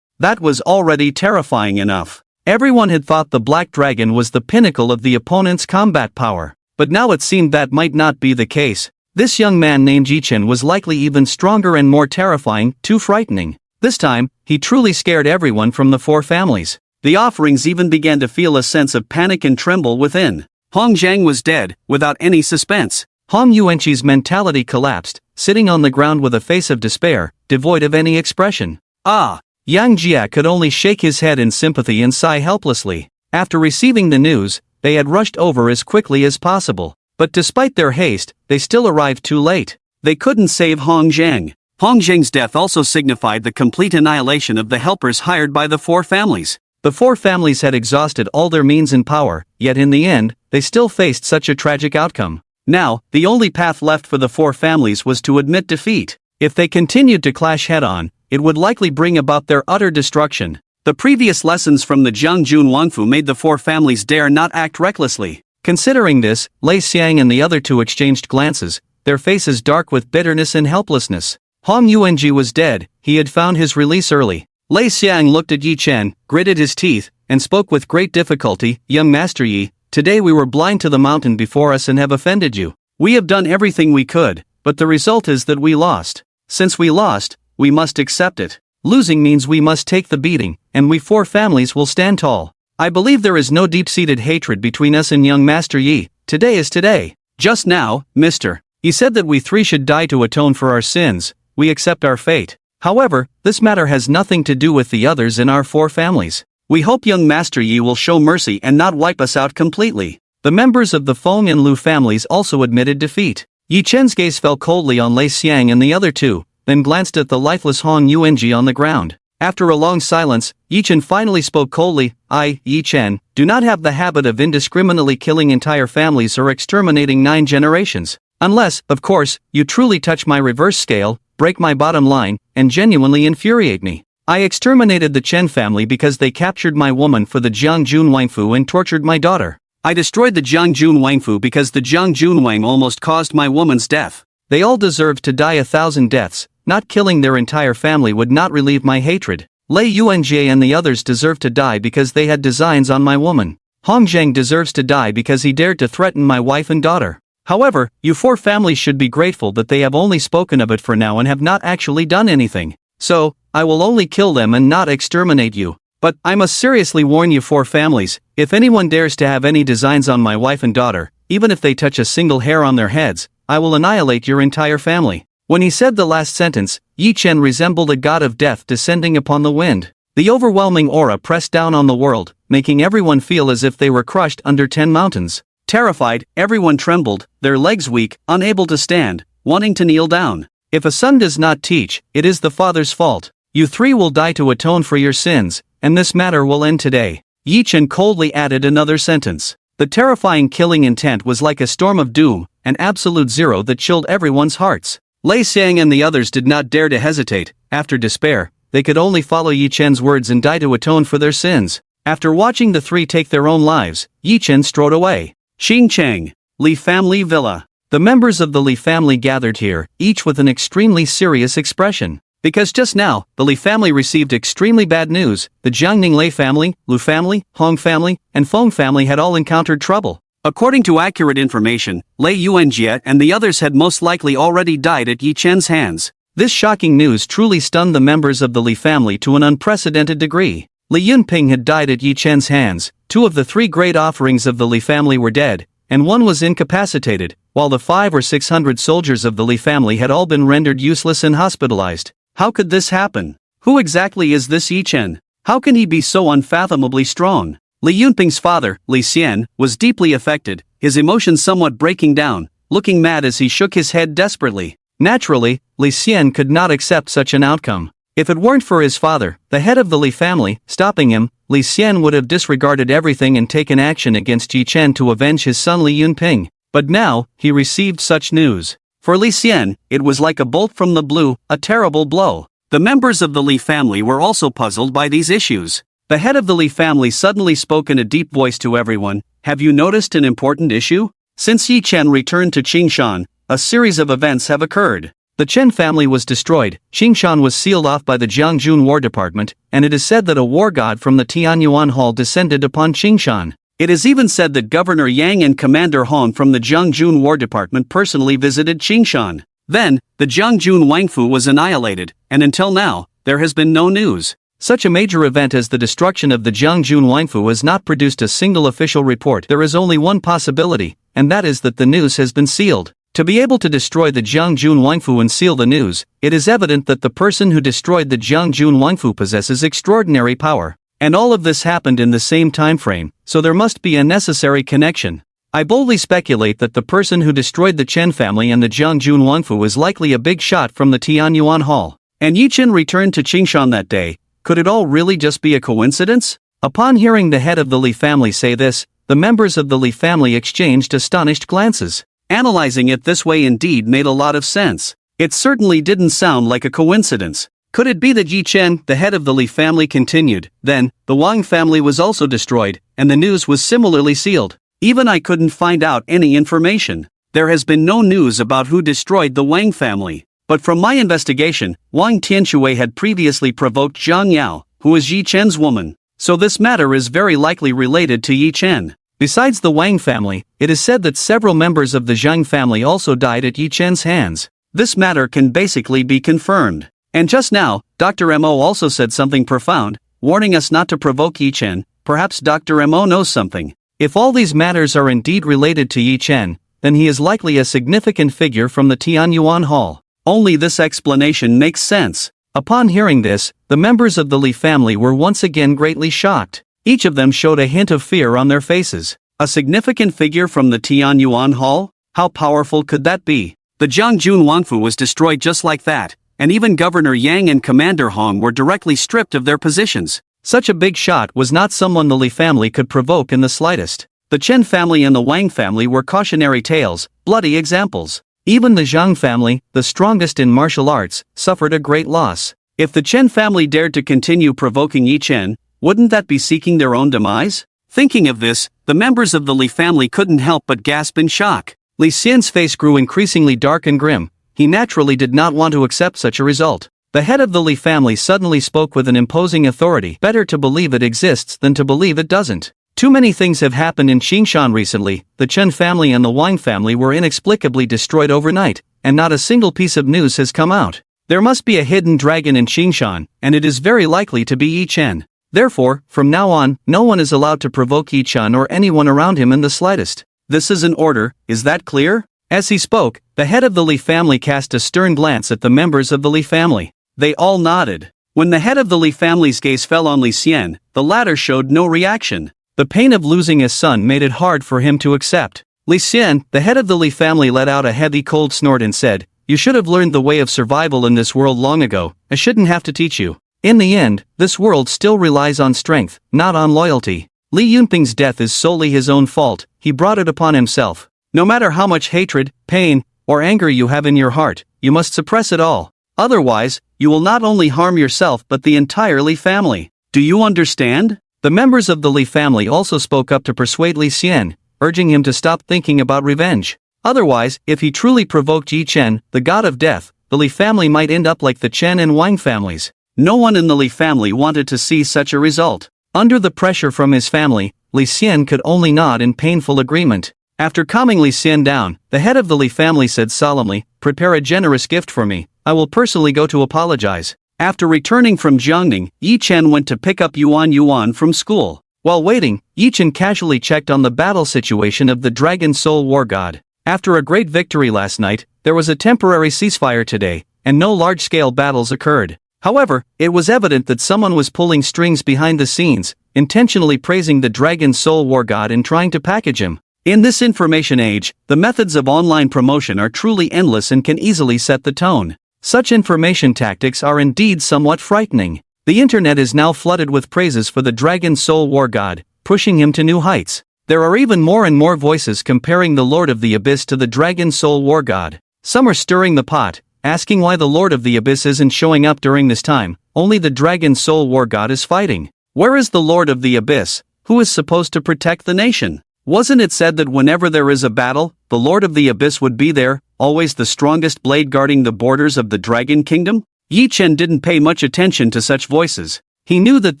That was already terrifying enough. Everyone had thought the Black Dragon was the pinnacle of the opponent's combat power, but now it seemed that might not be the case. This young man named Yi Chen was likely even stronger and more terrifying, too frightening. This time, he truly scared everyone from the 4 families. The offerings even began to feel a sense of panic and tremble within. Hong Zhang was dead, without any suspense. Hong Yuanqi's mentality collapsed, sitting on the ground with a face of despair, devoid of any expression. Ah! Yang Jia could only shake his head in sympathy and sigh helplessly. After receiving the news, they had rushed over as quickly as possible. But despite their haste, they still arrived too late. They couldn't save Hong Zhang. Hong Zhang's death also signified the complete annihilation of the helpers hired by the 4 families. The 4 families had exhausted all their means and power, yet in the end, they still faced such a tragic outcome. Now, the only path left for the 4 families was to admit defeat. If they continued to clash head-on, it would likely bring about their utter destruction. The previous lessons from the Jiangjun Wangfu made the 4 families dare not act recklessly. Considering this, Lei Xiang and the other 2 exchanged glances, their faces dark with bitterness and helplessness. Hong Yuanji was dead, he had found his release early. Lei Xiang looked at Yi Chen, gritted his teeth, and spoke with great difficulty, "Young Master Yi, today we were blind to the mountain before us and have offended you. We have done everything we could, but the result is that we lost. Since we lost, we must accept it. Losing means we must take the beating, and we 4 families will stand tall. I believe there is no deep-seated hatred between us and young Master Yi. Today is today. Just now, Mr. Yi said that we 3 should die to atone for our sins. We accept our fate. However, this matter has nothing to do with the others in our 4 families. We hope young Master Yi will show mercy and not wipe us out completely." The members of the Feng and Lu families also admitted defeat. Yi Chen's gaze fell coldly on Lei Xiang and the other 2, then glanced at the lifeless Hong Yuanji on the ground. After a long silence, Yi Chen finally spoke coldly, "I, Yi Chen, do not have the habit of indiscriminately killing entire families or exterminating 9 generations. Unless, of course, you truly touch my reverse scale, break my bottom line, and genuinely infuriate me. I exterminated the Chen family because they captured my woman for the Jiangjun Wangfu and tortured my daughter. I destroyed the Jiangjun Wangfu because the Jiangjun Wang almost caused my woman's death. They all deserved to die 1,000 deaths. Not killing their entire family would not relieve my hatred. Lei Yuanjie and the others deserve to die because they had designs on my woman. Hong Zhang deserves to die because he dared to threaten my wife and daughter. However, you 4 families should be grateful that they have only spoken of it for now and have not actually done anything. So, I will only kill them and not exterminate you. But, I must seriously warn you 4 families, if anyone dares to have any designs on my wife and daughter, even if they touch a single hair on their heads, I will annihilate your entire family." When he said the last sentence, Yi Chen resembled a god of death descending upon the wind. The overwhelming aura pressed down on the world, making everyone feel as if they were crushed under 10 mountains. Terrified, everyone trembled, their legs weak, unable to stand, wanting to kneel down. If a son does not teach, it is the father's fault. You three will die to atone for your sins, and this matter will end today. Yi Chen coldly added another sentence. The terrifying killing intent was like a storm of doom, an absolute zero that chilled everyone's hearts. Lei Xiang and the others did not dare to hesitate. After despair, they could only follow Yi Chen's words and die to atone for their sins. After watching the three take their own lives, Yi Chen strode away. Xingcheng, Li family villa. The members of the Li family gathered here, each with an extremely serious expression. Because just now, the Li family received extremely bad news. The Jiangning Lei family, Lu family, Hong family, and Feng family had all encountered trouble. According to accurate information, Lei Yuanjie and the others had most likely already died at Yi Chen's hands. This shocking news truly stunned the members of the Li family to an unprecedented degree. Li Yunping had died at Yi Chen's hands, 2 of the 3 great offerings of the Li family were dead, and 1 was incapacitated, while the 500 or 600 soldiers of the Li family had all been rendered useless and hospitalized. How could this happen? Who exactly is this Yi Chen? How can he be so unfathomably strong? Li Yunping's father, Li Xian, was deeply affected, his emotions somewhat breaking down, looking mad as he shook his head desperately. Naturally, Li Xian could not accept such an outcome. If it weren't for his father, the head of the Li family, stopping him, Li Xian would have disregarded everything and taken action against Yi Chen to avenge his son Li Yunping. But now, he received such news. For Li Xian, it was like a bolt from the blue, a terrible blow. The members of the Li family were also puzzled by these issues. The head of the Li family suddenly spoke in a deep voice to everyone. Have you noticed an important issue? Since Yi Chen returned to Qingshan, a series of events have occurred. The Chen family was destroyed, Qingshan was sealed off by the Jiangjun War Department, and it is said that a war god from the Tianyuan Hall descended upon Qingshan. It is even said that Governor Yang and Commander Hong from the Jiangjun War Department personally visited Qingshan. Then, the Jiangjun Wangfu was annihilated, and until now, there has been no news. Such a major event as the destruction of the Jiangjun Wangfu has not produced a single official report. There is only one possibility, and that is that the news has been sealed. To be able to destroy the Jiangjun Wangfu and seal the news, it is evident that the person who destroyed the Jiangjun Wangfu possesses extraordinary power. And all of this happened in the same time frame, so there must be a necessary connection. I boldly speculate that the person who destroyed the Chen family and the Jiangjun Wangfu is likely a big shot from the Tianyuan Hall. And Yi Chen returned to Qingshan that day. Could it all really just be a coincidence? Upon hearing the head of the Li family say this, the members of the Li family exchanged astonished glances. Analyzing it this way indeed made a lot of sense. It certainly didn't sound like a coincidence. Could it be that Yi Chen, the head of the Li family, continued? Then, the Wang family was also destroyed, and the news was similarly sealed. Even I couldn't find out any information. There has been no news about who destroyed the Wang family. But from my investigation, Wang Tianxue had previously provoked Zhang Yao, who is Yi Chen's woman. So this matter is very likely related to Yi Chen. Besides the Wang family, it is said that several members of the Zhang family also died at Yi Chen's hands. This matter can basically be confirmed. And just now, Dr. Mo also said something profound, warning us not to provoke Yi Chen. Perhaps Dr. Mo knows something. If all these matters are indeed related to Yi Chen, then he is likely a significant figure from the Tianyuan Hall. Only this explanation makes sense. Upon hearing this, the members of the Li family were once again greatly shocked. Each of them showed a hint of fear on their faces. A significant figure from the Tianyuan Hall? How powerful could that be? The Jiangjun Wangfu was destroyed just like that, and even Governor Yang and Commander Hong were directly stripped of their positions. Such a big shot was not someone the Li family could provoke in the slightest. The Chen family and the Wang family were cautionary tales, bloody examples. Even the Zhang family, the strongest in martial arts, suffered a great loss. If the Chen family dared to continue provoking Yi Chen, wouldn't that be seeking their own demise? Thinking of this, the members of the Li family couldn't help but gasp in shock. Li Xian's face grew increasingly dark and grim. He naturally did not want to accept such a result. The head of the Li family suddenly spoke with an imposing authority. Better to believe it exists than to believe it doesn't. Too many things have happened in Qingshan recently. The Chen family and the Wang family were inexplicably destroyed overnight, and not a single piece of news has come out. There must be a hidden dragon in Qingshan, and it is very likely to be Yi Chen. Therefore, from now on, no one is allowed to provoke Yi Chen or anyone around him in the slightest. This is an order, is that clear? As he spoke, the head of the Li family cast a stern glance at the members of the Li family. They all nodded. When the head of the Li family's gaze fell on Li Xian, the latter showed no reaction. The pain of losing his son made it hard for him to accept. Li Xian, the head of the Li family, let out a heavy cold snort and said, You should have learned the way of survival in this world long ago. I shouldn't have to teach you. In the end, this world still relies on strength, not on loyalty. Li Yunping's death is solely his own fault, he brought it upon himself. No matter how much hatred, pain, or anger you have in your heart, you must suppress it all. Otherwise, you will not only harm yourself but the entire Li family. Do you understand? The members of the Li family also spoke up to persuade Li Xian, urging him to stop thinking about revenge. Otherwise, if he truly provoked Yi Chen, the god of death, the Li family might end up like the Chen and Wang families. No one in the Li family wanted to see such a result. Under the pressure from his family, Li Xian could only nod in painful agreement. After calming Li Xian down, the head of the Li family said solemnly, "Prepare a generous gift for me. I will personally go to apologize." After returning from Jiangning, Yi Chen went to pick up Yuan from school. While waiting, Yi Chen casually checked on the battle situation of the Dragon Soul War God. After a great victory last night, there was a temporary ceasefire today, and no large-scale battles occurred. However, it was evident that someone was pulling strings behind the scenes, intentionally praising the Dragon Soul War God and trying to package him. In this information age, the methods of online promotion are truly endless and can easily set the tone. Such information tactics are indeed somewhat frightening. The internet is now flooded with praises for the Dragon Soul War God, pushing him to new heights. There are even more and more voices comparing the Lord of the Abyss to the Dragon Soul War God. Some are stirring the pot, asking why the Lord of the Abyss isn't showing up during this time, only the Dragon Soul War God is fighting. Where is the Lord of the Abyss, who is supposed to protect the nation? Wasn't it said that whenever there is a battle, the Lord of the Abyss would be there, always the strongest blade guarding the borders of the Dragon Kingdom? Yi Chen didn't pay much attention to such voices. He knew that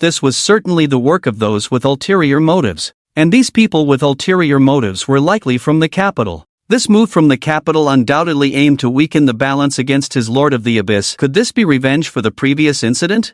this was certainly the work of those with ulterior motives. And these people with ulterior motives were likely from the capital. This move from the capital undoubtedly aimed to weaken the balance against his Lord of the Abyss. Could this be revenge for the previous incident?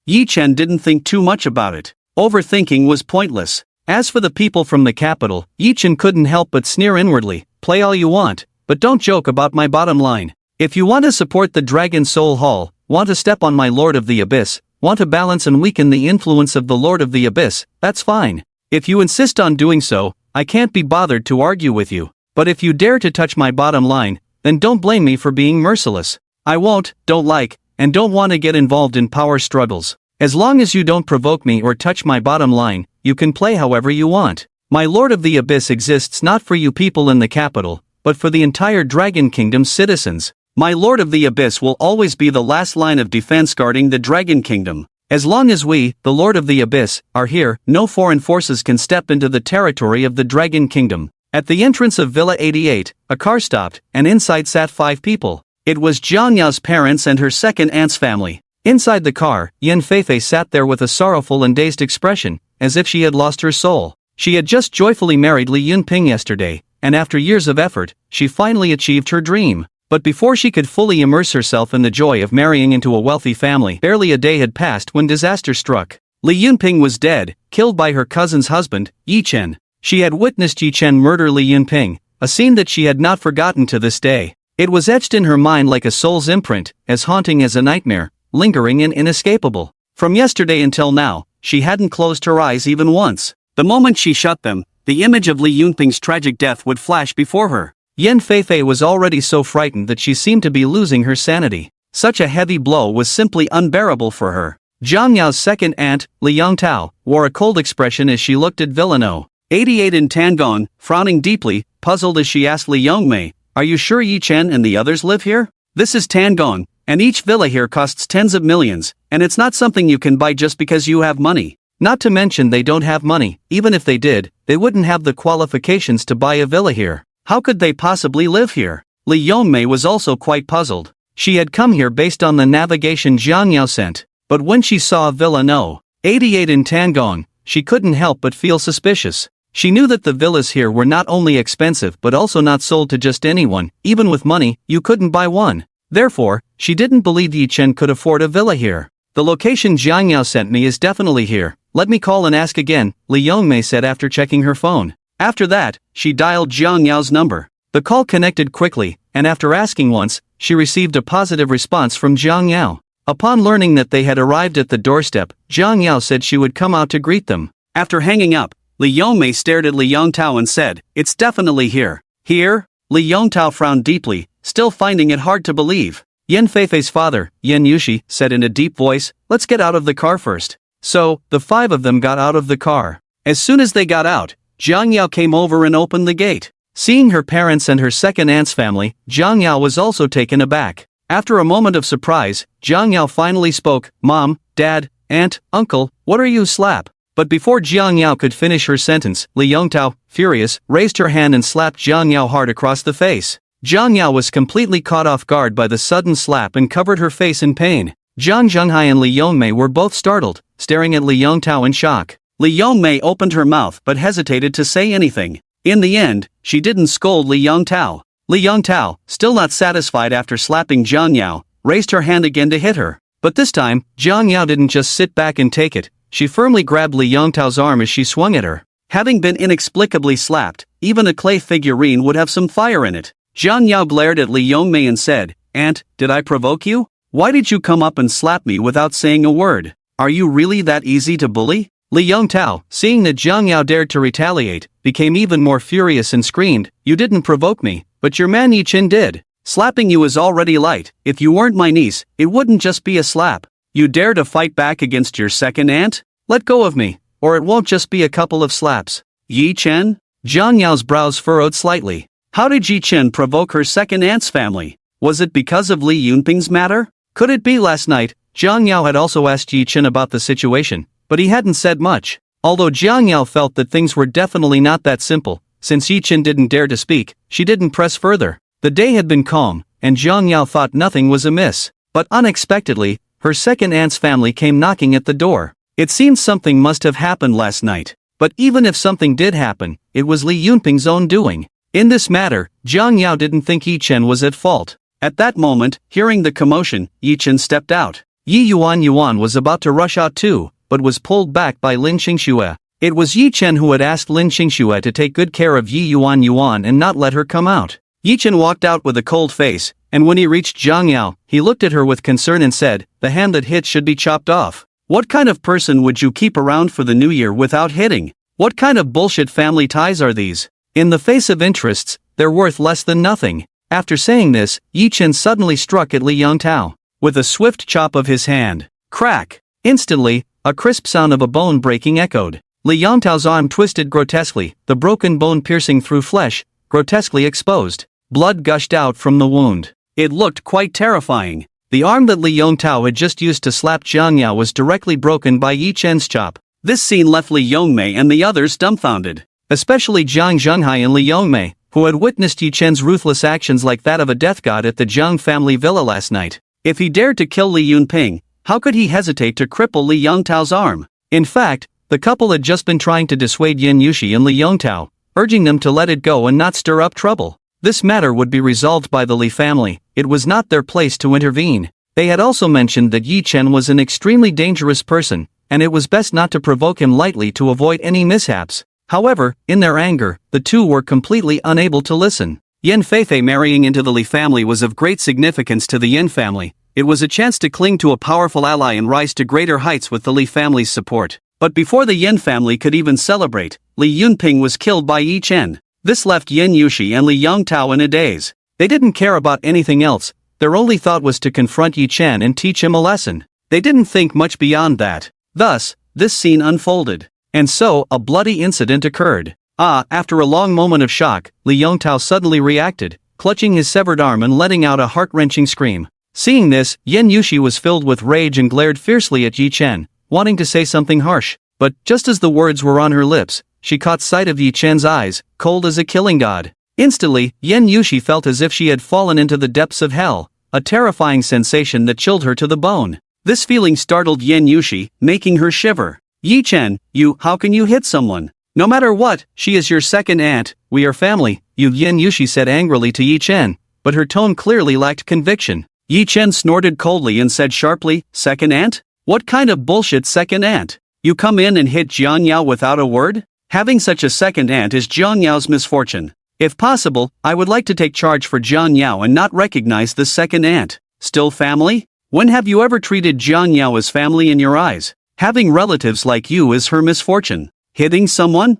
Yi Chen didn't think too much about it. Overthinking was pointless. As for the people from the capital, Yi Chen couldn't help but sneer inwardly. Play all you want, but don't joke about my bottom line. If you want to support the Dragon Soul Hall, want to step on my Lord of the Abyss, want to balance and weaken the influence of the Lord of the Abyss, that's fine. If you insist on doing so, I can't be bothered to argue with you. But if you dare to touch my bottom line, then don't blame me for being merciless. I won't, don't like, and don't want to get involved in power struggles. As long as you don't provoke me or touch my bottom line, you can play however you want. My Lord of the Abyss exists not for you people in the capital, but for the entire Dragon Kingdom's citizens. My Lord of the Abyss will always be the last line of defense guarding the Dragon Kingdom. As long as we, the Lord of the Abyss, are here, no foreign forces can step into the territory of the Dragon Kingdom. At the entrance of Villa 88, a car stopped, and inside sat 5 people. It was Jiang Yao's parents and her second aunt's family. Inside the car, Yan Feifei sat there with a sorrowful and dazed expression, as if she had lost her soul. She had just joyfully married Li Yunping yesterday, and after years of effort, she finally achieved her dream. But before she could fully immerse herself in the joy of marrying into a wealthy family, barely a day had passed when disaster struck. Li Yunping was dead, killed by her cousin's husband, Yi Chen. She had witnessed Yi Chen murder Li Yunping, a scene that she had not forgotten to this day. It was etched in her mind like a soul's imprint, as haunting as a nightmare, lingering and inescapable. From yesterday until now, she hadn't closed her eyes even once. The moment she shut them, the image of Li Yunping's tragic death would flash before her. Yan Feifei was already so frightened that she seemed to be losing her sanity. Such a heavy blow was simply unbearable for her. Jiang Yao's second aunt, Li Yongtao, wore a cold expression as she looked at Villano 88 in Tangon, frowning deeply, puzzled as she asked Li Yongmei, "Are you sure Yi Chen and the others live here? This is Tangon, and each villa here costs tens of millions, and it's not something you can buy just because you have money. Not to mention they don't have money. Even if they did, they wouldn't have the qualifications to buy a villa here. How could they possibly live here?" Li Yongmei was also quite puzzled. She had come here based on the navigation Jiang Yao sent, but when she saw Villa No. 88 in Tangon, she couldn't help but feel suspicious. She knew that the villas here were not only expensive but also not sold to just anyone. Even with money, you couldn't buy one. Therefore, she didn't believe Yi Chen could afford a villa here. "The location Jiang Yao sent me is definitely here. Let me call and ask again," Li Yongmei said after checking her phone. After that, she dialed Jiang Yao's number. The call connected quickly, and after asking once, she received a positive response from Jiang Yao. Upon learning that they had arrived at the doorstep, Jiang Yao said she would come out to greet them. After hanging up, Li Yongmei stared at Li Yongtao and said, "It's definitely here." "Here?" Li Yongtao frowned deeply, still finding it hard to believe. Yan Feifei's father, Yan Yushi, said in a deep voice, "Let's get out of the car first." So, the 5 of them got out of the car. As soon as they got out, Jiang Yao came over and opened the gate. Seeing her parents and her second aunt's family, Jiang Yao was also taken aback. After a moment of surprise, Jiang Yao finally spoke, "Mom, Dad, Aunt, Uncle, what are you slap?" But before Jiang Yao could finish her sentence, Li Yongtao, furious, raised her hand and slapped Jiang Yao hard across the face. Jiang Yao was completely caught off guard by the sudden slap and covered her face in pain. Jiang Zhenghai and Li Yongmei were both startled, staring at Li Yongtao in shock. Li Yongmei opened her mouth but hesitated to say anything. In the end, she didn't scold Li Yongtao. Li Yongtao, still not satisfied after slapping Jiang Yao, raised her hand again to hit her. But this time, Jiang Yao didn't just sit back and take it, she firmly grabbed Li Yongtao's arm as she swung at her. Having been inexplicably slapped, even a clay figurine would have some fire in it. Jiang Yao glared at Li Yongmei and said, "Aunt, did I provoke you? Why did you come up and slap me without saying a word? Are you really that easy to bully?" Li Yongtao, seeing that Jiang Yao dared to retaliate, became even more furious and screamed, "You didn't provoke me, but your man Yi Chen did. Slapping you is already light. If you weren't my niece, it wouldn't just be a slap. You dare to fight back against your second aunt? Let go of me, or it won't just be a couple of slaps." Yi Chen? Jiang Yao's brows furrowed slightly. How did Yi Chen provoke her second aunt's family? Was it because of Li Yunping's matter? Could it be last night? Jiang Yao had also asked Yi Chen about the situation, but he hadn't said much. Although Jiang Yao felt that things were definitely not that simple, since Yi Chen didn't dare to speak, she didn't press further. The day had been calm, and Jiang Yao thought nothing was amiss. But unexpectedly, her second aunt's family came knocking at the door. It seemed something must have happened last night. But even if something did happen, it was Li Yunping's own doing. In this matter, Jiang Yao didn't think Yi Chen was at fault. At that moment, hearing the commotion, Yi Chen stepped out. Yi Yuan was about to rush out too, but was pulled back by Lin Xingxue. It was Yi Chen who had asked Lin Xingxue to take good care of Yi Yuan and not let her come out. Yi Chen walked out with a cold face, and when he reached Jiang Yao, he looked at her with concern and said, "The hand that hits should be chopped off. What kind of person would you keep around for the new year without hitting? What kind of bullshit family ties are these? In the face of interests, they're worth less than nothing." After saying this, Yi Chen suddenly struck at Li Yongtao. With a swift chop of his hand. Crack! Instantly, a crisp sound of a bone breaking echoed. Li Yongtao's arm twisted grotesquely, the broken bone piercing through flesh, grotesquely exposed. Blood gushed out from the wound. It looked quite terrifying. The arm that Li Yongtao had just used to slap Jiang Yao was directly broken by Yi Chen's chop. This scene left Li Yongmei and the others dumbfounded. Especially Jiang Zhenghai and Li Yongmei, who had witnessed Yi Chen's ruthless actions like that of a death god at the Jiang family villa last night. If he dared to kill Li Yunping, how could he hesitate to cripple Li Yongtao's arm? In fact, the couple had just been trying to dissuade Yan Yushi and Li Yongtao, urging them to let it go and not stir up trouble. This matter would be resolved by the Li family, it was not their place to intervene. They had also mentioned that Yi Chen was an extremely dangerous person, and it was best not to provoke him lightly to avoid any mishaps. However, in their anger, the two were completely unable to listen. Yan Feifei marrying into the Li family was of great significance to the Yan family. It was a chance to cling to a powerful ally and rise to greater heights with the Li family's support. But before the Yan family could even celebrate, Li Yunping was killed by Yi Chen. This left Yan Yushi and Li Yongtao in a daze. They didn't care about anything else, their only thought was to confront Yi Chen and teach him a lesson. They didn't think much beyond that. Thus, this scene unfolded. And so, a bloody incident occurred. After a long moment of shock, Li Yongtao suddenly reacted, clutching his severed arm and letting out a heart-wrenching scream. Seeing this, Yan Yushi was filled with rage and glared fiercely at Yi Chen, wanting to say something harsh. But, just as the words were on her lips, she caught sight of Yi Chen's eyes, cold as a killing god. Instantly, Yan Yushi felt as if she had fallen into the depths of hell, a terrifying sensation that chilled her to the bone. This feeling startled Yan Yushi, making her shiver. "Yi Chen, how can you hit someone? No matter what, she is your second aunt, we are family," Yan Yushi said angrily to Yi Chen, but her tone clearly lacked conviction. Yi Chen snorted coldly and said sharply, "Second aunt? What kind of bullshit second aunt? You come in and hit Jiang Yao without a word? Having such a second aunt is Jiang Yao's misfortune. If possible, I would like to take charge for Jiang Yao and not recognize the second aunt. Still family? When have you ever treated Jiang Yao as family in your eyes? Having relatives like you is her misfortune. Hitting someone?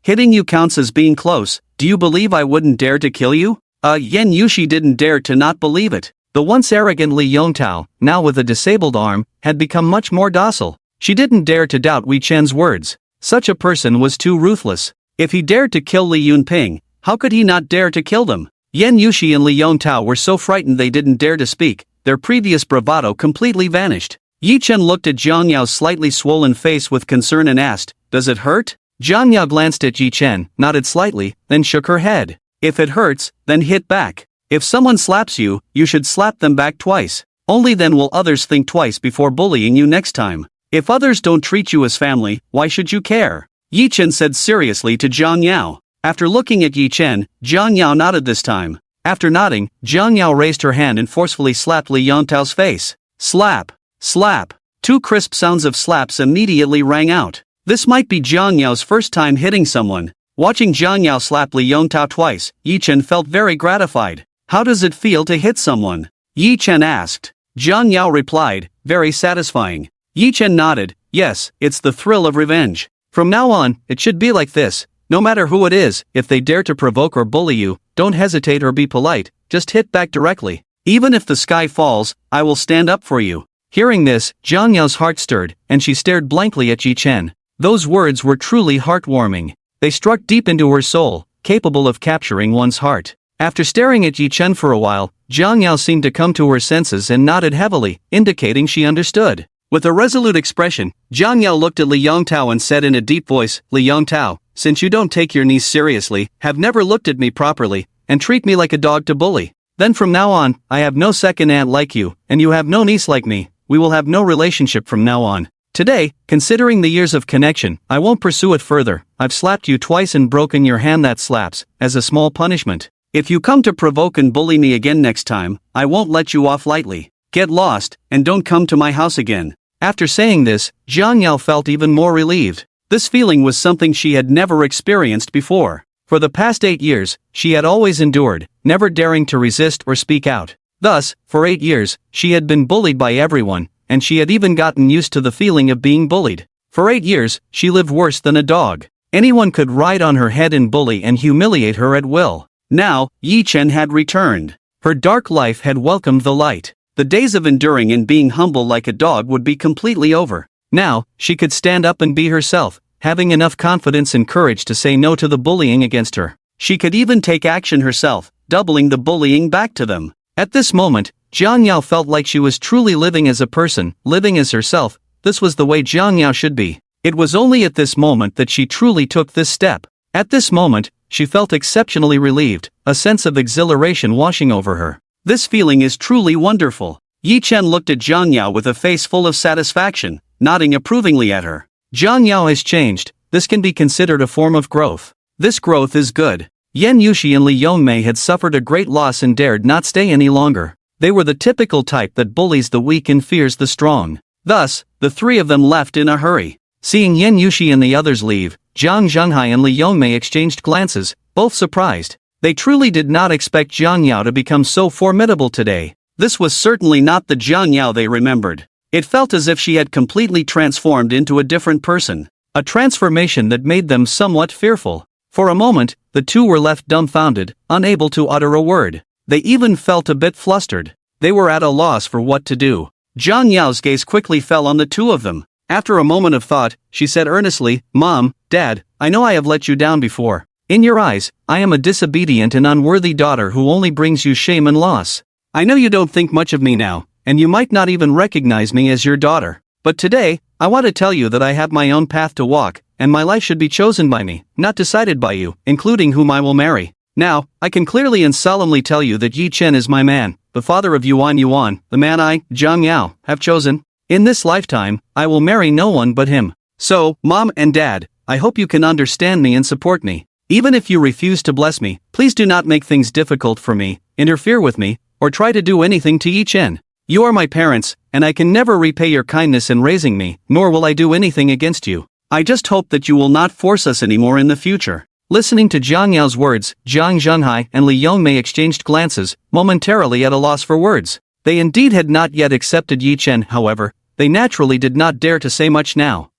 Hitting you counts as being close. Do you believe I wouldn't dare to kill you? Yan Yushi didn't dare to not believe it. The once arrogant Li Yongtao, now with a disabled arm, had become much more docile. She didn't dare to doubt Wei Chen's words. Such a person was too ruthless. If he dared to kill Li Yunping, how could he not dare to kill them? Yan Yushi and Li Yongtao were so frightened they didn't dare to speak. Their previous bravado completely vanished. Yi Chen looked at Zhang Yao's slightly swollen face with concern and asked, "Does it hurt?" Zhang Yao glanced at Yi Chen, nodded slightly, then shook her head. "If it hurts, then hit back. If someone slaps you, you should slap them back twice. Only then will others think twice before bullying you next time. If others don't treat you as family, why should you care?" Yi Chen said seriously to Zhang Yao. After looking at Yi Chen, Zhang Yao nodded this time. After nodding, Zhang Yao raised her hand and forcefully slapped Li Yongtao's face. Slap! Slap! Two crisp sounds of slaps immediately rang out. This might be Zhang Yao's first time hitting someone. Watching Zhang Yao slap Li Yongtao twice, Yi Chen felt very gratified. "How does it feel to hit someone?" Yi Chen asked. Zhang Yao replied, "Very satisfying." Yi Chen nodded, "Yes, it's the thrill of revenge. From now on, it should be like this. No matter who it is, if they dare to provoke or bully you, don't hesitate or be polite, just hit back directly. Even if the sky falls, I will stand up for you." Hearing this, Zhang Yao's heart stirred, and she stared blankly at Yi Chen. Those words were truly heartwarming. They struck deep into her soul, capable of capturing one's heart. After staring at Yi Chen for a while, Zhang Yao seemed to come to her senses and nodded heavily, indicating she understood. With a resolute expression, Zhang Yao looked at Li Yongtao and said in a deep voice, "Li Yongtao, since you don't take your niece seriously, have never looked at me properly, and treat me like a dog to bully, then from now on, I have no second aunt like you, and you have no niece like me. We will have no relationship from now on. Today, considering the years of connection, I won't pursue it further. I've slapped you twice and broken your hand that slaps, as a small punishment. If you come to provoke and bully me again next time, I won't let you off lightly. Get lost, and don't come to my house again." After saying this, Zhang Yao felt even more relieved. This feeling was something she had never experienced before. For the past 8 years, she had always endured, never daring to resist or speak out. Thus, for 8 years, she had been bullied by everyone, and she had even gotten used to the feeling of being bullied. For 8 years, she lived worse than a dog. Anyone could ride on her head and bully and humiliate her at will. Now, Yi Chen had returned. Her dark life had welcomed the light. The days of enduring and being humble like a dog would be completely over. Now, she could stand up and be herself, having enough confidence and courage to say no to the bullying against her. She could even take action herself, doubling the bullying back to them. At this moment, Zhang Yao felt like she was truly living as a person, living as herself. This was the way Zhang Yao should be. It was only at this moment that she truly took this step. At this moment, she felt exceptionally relieved, a sense of exhilaration washing over her. This feeling is truly wonderful. Yi Chen looked at Zhang Yao with a face full of satisfaction, nodding approvingly at her. Zhang Yao has changed. This can be considered a form of growth. This growth is good. Yan Yushi and Li Yongmei had suffered a great loss and dared not stay any longer. They were the typical type that bullies the weak and fears the strong. Thus, the three of them left in a hurry. Seeing Yan Yushi and the others leave, Zhang Zhenghai and Li Yongmei exchanged glances, both surprised. They truly did not expect Zhang Yao to become so formidable today. This was certainly not the Zhang Yao they remembered. It felt as if she had completely transformed into a different person. A transformation that made them somewhat fearful. For a moment, the two were left dumbfounded, unable to utter a word. They even felt a bit flustered. They were at a loss for what to do. Zhang Yao's gaze quickly fell on the two of them. After a moment of thought, she said earnestly, "Mom, Dad, I know I have let you down before. In your eyes, I am a disobedient and unworthy daughter who only brings you shame and loss. I know you don't think much of me now, and you might not even recognize me as your daughter. But today, I want to tell you that I have my own path to walk, and my life should be chosen by me, not decided by you, including whom I will marry. Now, I can clearly and solemnly tell you that Yi Chen is my man, the father of Yuan Yuan, the man I, Zhang Yao, have chosen. In this lifetime, I will marry no one but him. So, Mom and Dad, I hope you can understand me and support me. Even if you refuse to bless me, please do not make things difficult for me, interfere with me, or try to do anything to Yi Chen. You are my parents, and I can never repay your kindness in raising me, nor will I do anything against you. I just hope that you will not force us anymore in the future." Listening to Zhang Yao's words, Zhang Zhenghai and Li Yongmei exchanged glances, momentarily at a loss for words. They indeed had not yet accepted Yi Chen, however, they naturally did not dare to say much now.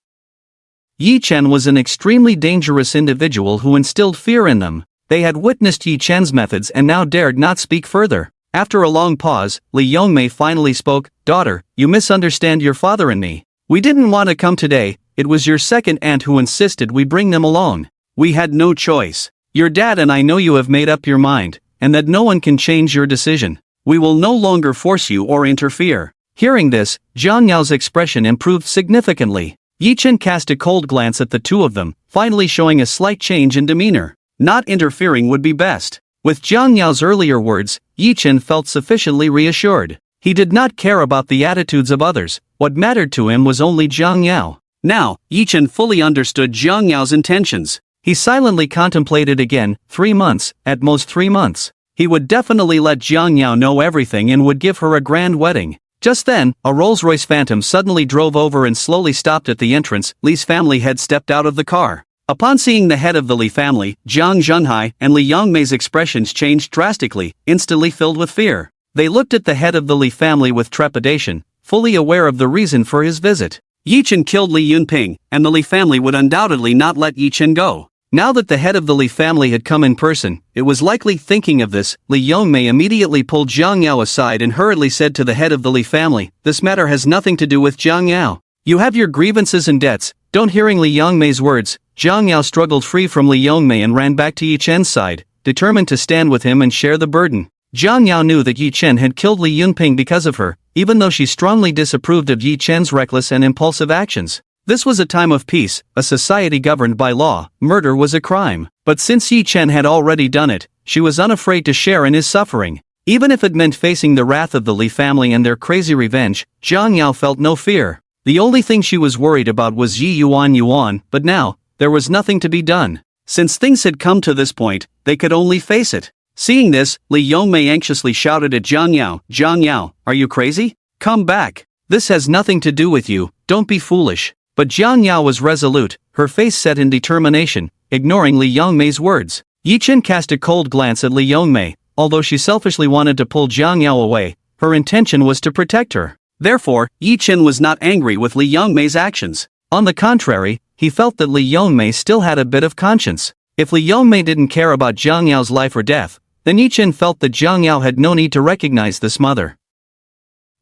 Yi Chen was an extremely dangerous individual who instilled fear in them. They had witnessed Yi Chen's methods and now dared not speak further. After a long pause, Li Yongmei finally spoke, "Daughter, you misunderstand your father and me. We didn't want to come today, it was your second aunt who insisted we bring them along. We had no choice. Your dad and I know you have made up your mind, and that no one can change your decision. We will no longer force you or interfere." Hearing this, Jiang Yao's expression improved significantly. Yi Chen cast a cold glance at the two of them, finally showing a slight change in demeanor. Not interfering would be best. With Jiang Yao's earlier words, Yi Chen felt sufficiently reassured. He did not care about the attitudes of others, what mattered to him was only Jiang Yao. Now, Yi Chen fully understood Jiang Yao's intentions. He silently contemplated again, 3 months, at most 3 months. He would definitely let Jiang Yao know everything and would give her a grand wedding. Just then, a Rolls-Royce Phantom suddenly drove over and slowly stopped at the entrance. Li's family had stepped out of the car. Upon seeing the head of the Li family, Jiang Zhenhai and Li Yongmei's expressions changed drastically, instantly filled with fear. They looked at the head of the Li family with trepidation, fully aware of the reason for his visit. Yi Chen killed Li Yunping, and the Li family would undoubtedly not let Yi Chen go. Now that the head of the Li family had come in person, it was likely thinking of this. Li Yongmei immediately pulled Jiang Yao aside and hurriedly said to the head of the Li family, "This matter has nothing to do with Jiang Yao. You have your grievances and debts, don't." Hearing Li Yongmei's words, Jiang Yao struggled free from Li Yongmei and ran back to Yi Chen's side, determined to stand with him and share the burden. Jiang Yao knew that Yi Chen had killed Li Yunping because of her, even though she strongly disapproved of Yi Chen's reckless and impulsive actions. This was a time of peace, a society governed by law. Murder was a crime. But since Yi Chen had already done it, she was unafraid to share in his suffering. Even if it meant facing the wrath of the Li family and their crazy revenge, Jiang Yao felt no fear. The only thing she was worried about was Yi Yuan, but now, there was nothing to be done. Since things had come to this point, they could only face it. Seeing this, Li Yongmei anxiously shouted at Jiang Yao, "Jiang Yao, are you crazy? Come back. This has nothing to do with you, don't be foolish." But Jiang Yao was resolute, her face set in determination, ignoring Li Yongmei's words. Yi Chen cast a cold glance at Li Yongmei. Although she selfishly wanted to pull Jiang Yao away, her intention was to protect her. Therefore, Yi Chen was not angry with Li Yongmei's actions. On the contrary, he felt that Li Yongmei still had a bit of conscience. If Li Yongmei didn't care about Jiang Yao's life or death, then Yi Chen felt that Jiang Yao had no need to recognize this mother.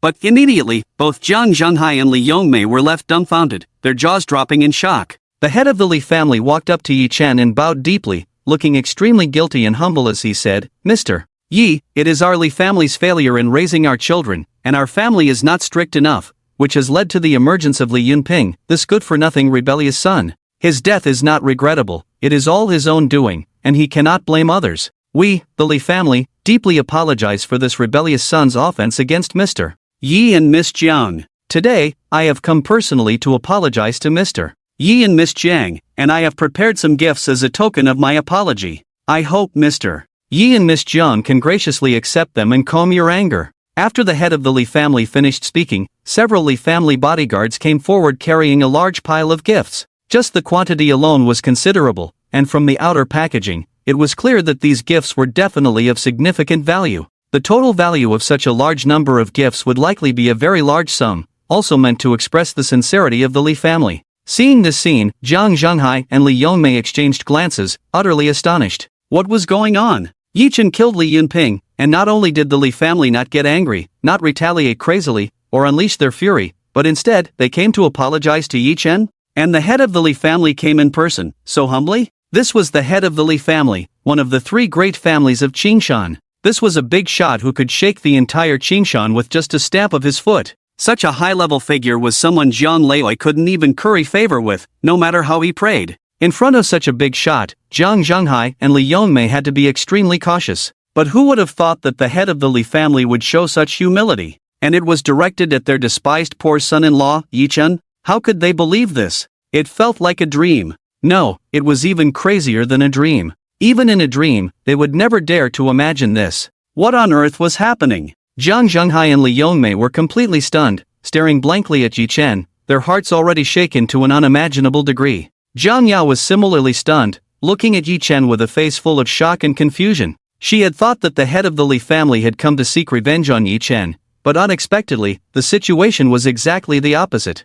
But immediately, both Jiang Zhenhai and Li Yongmei were left dumbfounded, their jaws dropping in shock. The head of the Li family walked up to Yi Chen and bowed deeply, looking extremely guilty and humble as he said, "Mr. Yi, it is our Li family's failure in raising our children, and our family is not strict enough, which has led to the emergence of Li Yunping, this good-for-nothing rebellious son. His death is not regrettable, it is all his own doing, and he cannot blame others. We, the Li family, deeply apologize for this rebellious son's offense against Mr. Yi and Miss Jiang. Today, I have come personally to apologize to Mr. Yi and Miss Jiang, and I have prepared some gifts as a token of my apology. I hope Mr. Yi and Miss Jiang can graciously accept them and calm your anger." After the head of the Li family finished speaking, several Li family bodyguards came forward carrying a large pile of gifts. Just the quantity alone was considerable, and from the outer packaging, it was clear that these gifts were definitely of significant value. The total value of such a large number of gifts would likely be a very large sum, also meant to express the sincerity of the Li family. Seeing this scene, Jiang Zhenhai and Li Yongmei exchanged glances, utterly astonished. What was going on? Yi Chen killed Li Yunping, and not only did the Li family not get angry, not retaliate crazily, or unleash their fury, but instead, they came to apologize to Yi Chen? And the head of the Li family came in person, so humbly? This was the head of the Li family, one of the 3 great families of Qingshan. This was a big shot who could shake the entire Qingshan with just a stamp of his foot. Such a high-level figure was someone Jiang Leoi couldn't even curry favor with, no matter how he prayed. In front of such a big shot, Jiang Zhenhai and Li Yongmei had to be extremely cautious. But who would have thought that the head of the Li family would show such humility? And it was directed at their despised poor son-in-law, Yi Chen? How could they believe this? It felt like a dream. No, it was even crazier than a dream. Even in a dream, they would never dare to imagine this. What on earth was happening? Jiang Zhenhai and Li Yongmei were completely stunned, staring blankly at Yi Chen, their hearts already shaken to an unimaginable degree. Jiang Yao was similarly stunned, looking at Yi Chen with a face full of shock and confusion. She had thought that the head of the Li family had come to seek revenge on Yi Chen, but unexpectedly, the situation was exactly the opposite.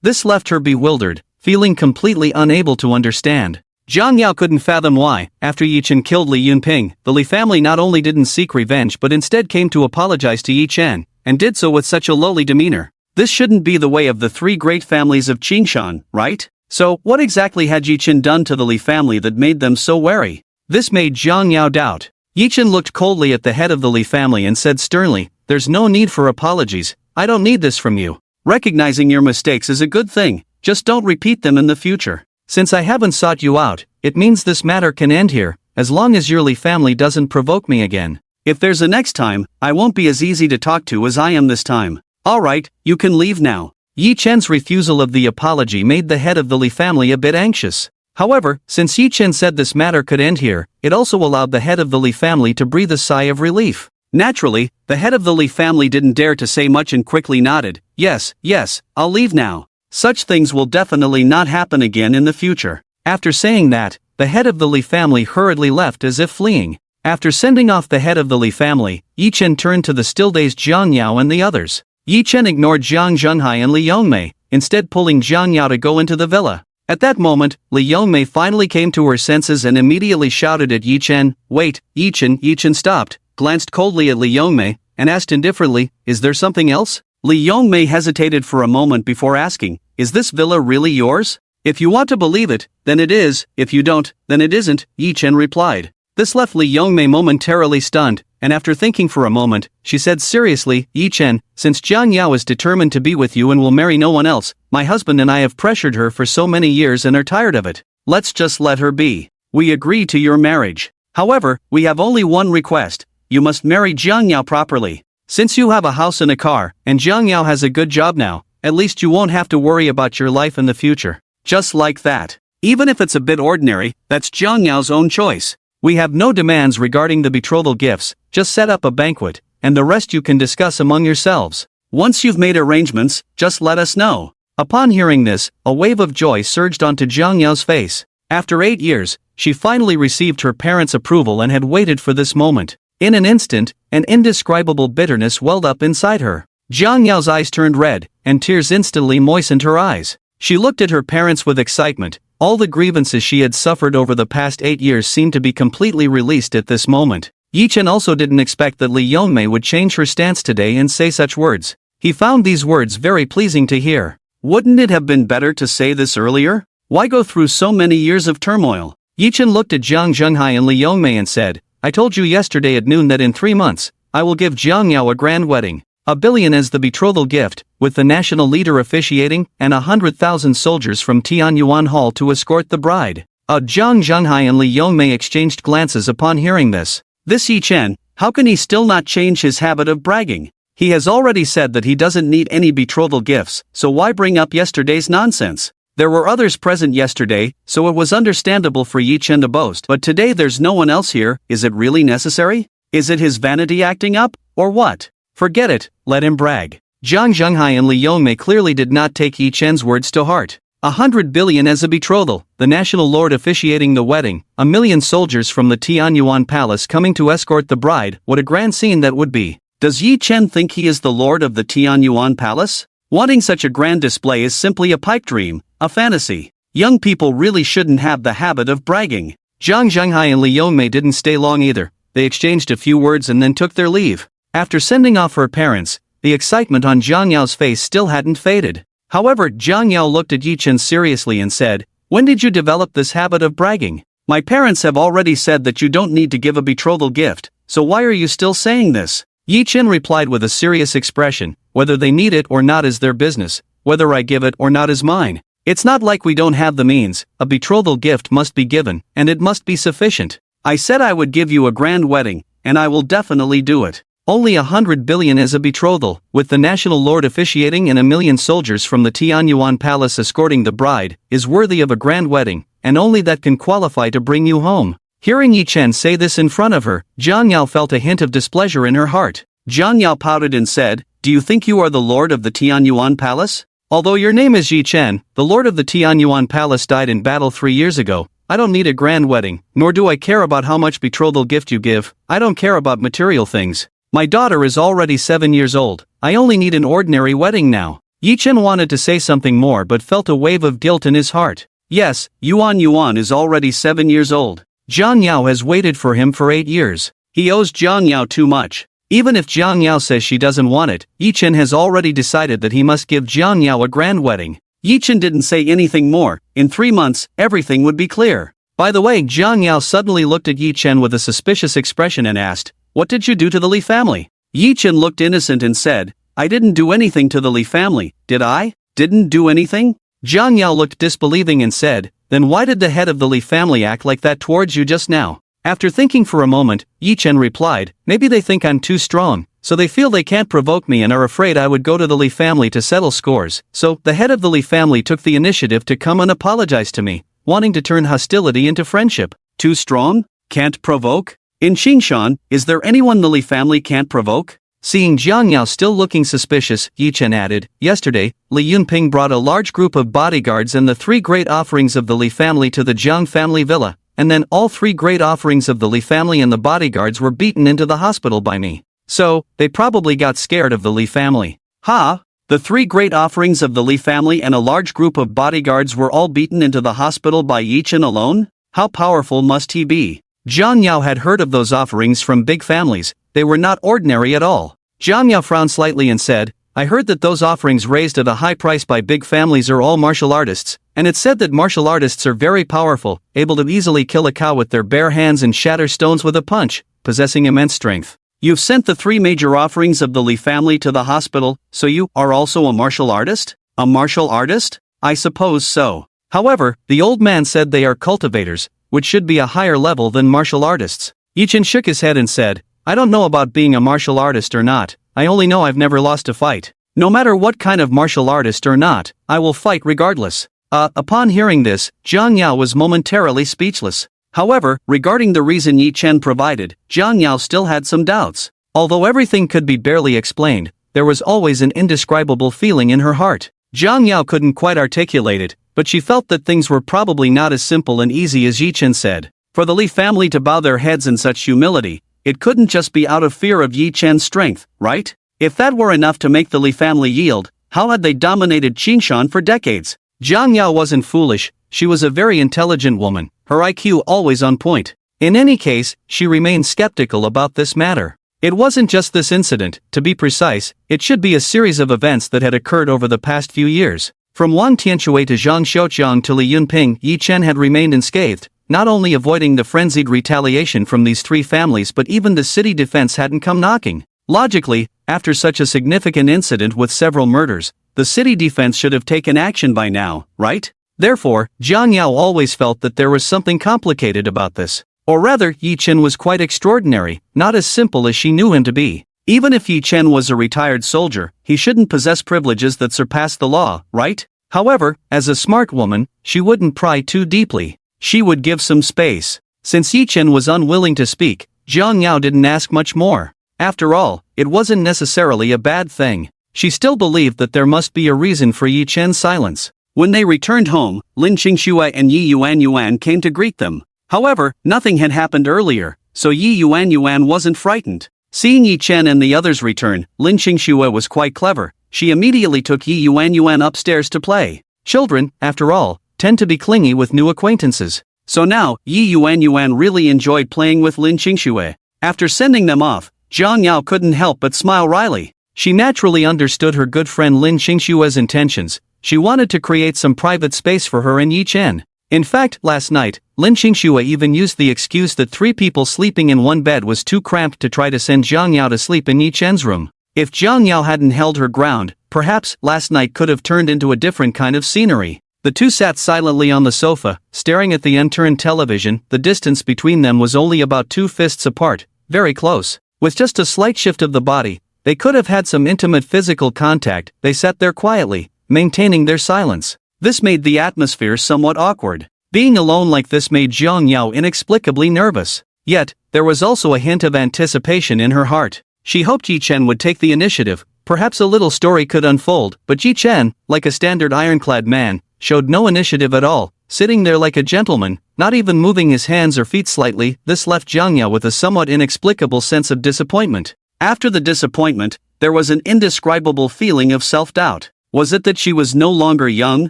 This left her bewildered, feeling completely unable to understand. Zhang Yao couldn't fathom why, after Yi Chen killed Li Yunping, the Li family not only didn't seek revenge but instead came to apologize to Yi Chen, and did so with such a lowly demeanor. This shouldn't be the way of the three great families of Qingshan, right? So, what exactly had Yi Chen done to the Li family that made them so wary? This made Zhang Yao doubt. Yi Chen looked coldly at the head of the Li family and said sternly, "There's no need for apologies, I don't need this from you. Recognizing your mistakes is a good thing, just don't repeat them in the future. Since I haven't sought you out, it means this matter can end here, as long as your Li family doesn't provoke me again. If there's a next time, I won't be as easy to talk to as I am this time. Alright, you can leave now." Yi Chen's refusal of the apology made the head of the Li family a bit anxious. However, since Yi Chen said this matter could end here, it also allowed the head of the Li family to breathe a sigh of relief. Naturally, the head of the Li family didn't dare to say much and quickly nodded, "Yes, I'll leave now. Such things will definitely not happen again in the future." After saying that, the head of the Li family hurriedly left as if fleeing. After sending off the head of the Li family, Yi Chen turned to the still-dazed Zhang Yao and the others. Yi Chen ignored Zhang Zhenghai and Li Yongmei, instead pulling Zhang Yao to go into the villa. At that moment, Li Yongmei finally came to her senses and immediately shouted at Yi Chen, "Wait, Yi Chen!" Yi Chen stopped, glanced coldly at Li Yongmei, and asked indifferently, "Is there something else?" Li Yongmei hesitated for a moment before asking, "Is this villa really yours? If you want to believe it, then it is, if you don't, then it isn't," Yi Chen replied. This left Li Yongmei momentarily stunned, and after thinking for a moment, she said seriously, "Yi Chen, since Zhang Yao is determined to be with you and will marry no one else, my husband and I have pressured her for so many years and are tired of it. Let's just let her be. We agree to your marriage. However, we have only one request. You must marry Zhang Yao properly. Since you have a house and a car, and Zhang Yao has a good job now, at least you won't have to worry about your life in the future. Just like that. Even if it's a bit ordinary, that's Zhang Yao's own choice. We have no demands regarding the betrothal gifts, just set up a banquet, and the rest you can discuss among yourselves. Once you've made arrangements, just let us know." Upon hearing this, a wave of joy surged onto Zhang Yao's face. After 8 years, she finally received her parents' approval and had waited for this moment. In an instant, an indescribable bitterness welled up inside her. Zhang Yao's eyes turned red, and tears instantly moistened her eyes. She looked at her parents with excitement. All the grievances she had suffered over the past 8 years seemed to be completely released at this moment. Yi Chen also didn't expect that Li Yongmei would change her stance today and say such words. He found these words very pleasing to hear. Wouldn't it have been better to say this earlier? Why go through so many years of turmoil? Yi Chen looked at Zhang Zhenghai and Li Yongmei and said, "I told you yesterday at noon that in 3 months, I will give Zhang Yao a grand wedding. 1 billion as the betrothal gift, with the national leader officiating, and 100,000 soldiers from Tianyuan Hall to escort the bride." Zhang Zhenghai and Li Yongmei exchanged glances upon hearing this. This Yi Chen, how can he still not change his habit of bragging? He has already said that he doesn't need any betrothal gifts, so why bring up yesterday's nonsense? There were others present yesterday, so it was understandable for Yi Chen to boast, but today there's no one else here. Is it really necessary? Is it his vanity acting up, or what? Forget it, let him brag. Zhang Zhenghai and Li Yongmei clearly did not take Yi Chen's words to heart. 100 billion as a betrothal, the national lord officiating the wedding, 1 million soldiers from the Tianyuan palace coming to escort the bride, what a grand scene that would be. Does Yi Chen think he is the lord of the Tianyuan palace? Wanting such a grand display is simply a pipe dream, a fantasy. Young people really shouldn't have the habit of bragging. Zhang Zhenghai and Li Yongmei didn't stay long either. They exchanged a few words and then took their leave. After sending off her parents, the excitement on Zhang Yao's face still hadn't faded. However, Zhang Yao looked at Yi Chen seriously and said, "When did you develop this habit of bragging? My parents have already said that you don't need to give a betrothal gift, so why are you still saying this?" Yi Chen replied with a serious expression, "Whether they need it or not is their business, whether I give it or not is mine. It's not like we don't have the means, a betrothal gift must be given, and it must be sufficient. I said I would give you a grand wedding, and I will definitely do it. Only 100 billion as a betrothal, with the national lord officiating and 1 million soldiers from the Tianyuan palace escorting the bride, is worthy of a grand wedding, and only that can qualify to bring you home." Hearing Yi Chen say this in front of her, Zhang Yao felt a hint of displeasure in her heart. Zhang Yao pouted and said, "Do you think you are the lord of the Tianyuan palace? Although your name is Yi Chen, the lord of the Tianyuan palace died in battle 3 years ago. I don't need a grand wedding, nor do I care about how much betrothal gift you give. I don't care about material things. My daughter is already 7 years old. I only need an ordinary wedding now." Yi Chen wanted to say something more but felt a wave of guilt in his heart. Yes, Yuan is already 7 years old. Jiang Yao has waited for him for 8 years. He owes Jiang Yao too much. Even if Jiang Yao says she doesn't want it, Yi Chen has already decided that he must give Jiang Yao a grand wedding. Yi Chen didn't say anything more. In 3 months, everything would be clear. By the way, Jiang Yao suddenly looked at Yi Chen with a suspicious expression and asked, "What did you do to the Li family?" Yi Chen looked innocent and said, "I didn't do anything to the Li family, did I? Didn't do anything?" Jiang Yao looked disbelieving and said, "Then why did the head of the Li family act like that towards you just now?" After thinking for a moment, Yi Chen replied, "Maybe they think I'm too strong, so they feel they can't provoke me and are afraid I would go to the Li family to settle scores. So, the head of the Li family took the initiative to come and apologize to me, wanting to turn hostility into friendship." Too strong? Can't provoke? In Qingshan, is there anyone the Li family can't provoke? Seeing Jiang Yao still looking suspicious, Yi Chen added, "Yesterday, Li Yunping brought a large group of bodyguards and the 3 great offerings of the Li family to the Jiang family villa, and then all 3 great offerings of the Li family and the bodyguards were beaten into the hospital by me. So, they probably got scared of the Li family." Ha! The 3 great offerings of the Li family and a large group of bodyguards were all beaten into the hospital by Yi Chen alone? How powerful must he be? Jiang Yao had heard of those offerings from big families. They were not ordinary at all. Jiang Yao frowned slightly and said, "I heard that those offerings raised at a high price by big families are all martial artists, and it's said that martial artists are very powerful, able to easily kill a cow with their bare hands and shatter stones with a punch, possessing immense strength. You've sent the 3 major offerings of the Li family to the hospital, so you are also a martial artist? A martial artist? I suppose so. However, the old man said they are cultivators, which should be a higher level than martial artists." Yi Chen shook his head and said, "I don't know about being a martial artist or not, I only know I've never lost a fight. No matter what kind of martial artist or not, I will fight regardless." Upon hearing this, Jiang Yao was momentarily speechless. However, regarding the reason Yi Chen provided, Jiang Yao still had some doubts. Although everything could be barely explained, there was always an indescribable feeling in her heart. Jiang Yao couldn't quite articulate it, but she felt that things were probably not as simple and easy as Yi Chen said. For the Li family to bow their heads in such humility, it couldn't just be out of fear of Yi Chen's strength, right? If that were enough to make the Li family yield, how had they dominated Qingshan for decades? Jiang Yao wasn't foolish, she was a very intelligent woman, her IQ always on point. In any case, she remained skeptical about this matter. It wasn't just this incident, to be precise, it should be a series of events that had occurred over the past few years. From Wang Tianshui to Zhang Xiaoqiang to Li Yunping, Yi Chen had remained unscathed, not only avoiding the frenzied retaliation from these 3 families but even the city defense hadn't come knocking. Logically, after such a significant incident with several murders, the city defense should have taken action by now, right? Therefore, Jiang Yao always felt that there was something complicated about this. Or rather, Yi Chen was quite extraordinary, not as simple as she knew him to be. Even if Yi Chen was a retired soldier, he shouldn't possess privileges that surpass the law, right? However, as a smart woman, she wouldn't pry too deeply. She would give some space. Since Yi Chen was unwilling to speak, Jiang Yao didn't ask much more. After all, it wasn't necessarily a bad thing. She still believed that there must be a reason for Yi Chen's silence. When they returned home, Lin Qingxue and Yi Yuan came to greet them. However, nothing had happened earlier, so Yi Yuan wasn't frightened. Seeing Yi Chen and the others return, Lin Qingxue was quite clever. She immediately took Yi Yuan upstairs to play. Children, after all, tend to be clingy with new acquaintances. So now, Yi Yuan really enjoyed playing with Lin Qingxue. After sending them off, Jiang Yao couldn't help but smile wryly. She naturally understood her good friend Lin Qingxue's intentions. She wanted to create some private space for her and Yi Chen. In fact, last night, Lin Qingxue even used the excuse that 3 people sleeping in one bed was too cramped to try to send Jiang Yao to sleep in Yi Chen's room. If Jiang Yao hadn't held her ground, perhaps last night could have turned into a different kind of scenery. The 2 sat silently on the sofa, staring at the unturned television. The distance between them was only about 2 fists apart, very close. With just a slight shift of the body, they could have had some intimate physical contact. They sat there quietly, maintaining their silence. This made the atmosphere somewhat awkward. Being alone like this made Jiang Yao inexplicably nervous. Yet, there was also a hint of anticipation in her heart. She hoped Yi Chen would take the initiative. Perhaps a little story could unfold, but Yi Chen, like a standard ironclad man, showed no initiative at all, sitting there like a gentleman, not even moving his hands or feet slightly. This left Jiang Yao with a somewhat inexplicable sense of disappointment. After the disappointment, there was an indescribable feeling of self-doubt. Was it that she was no longer young,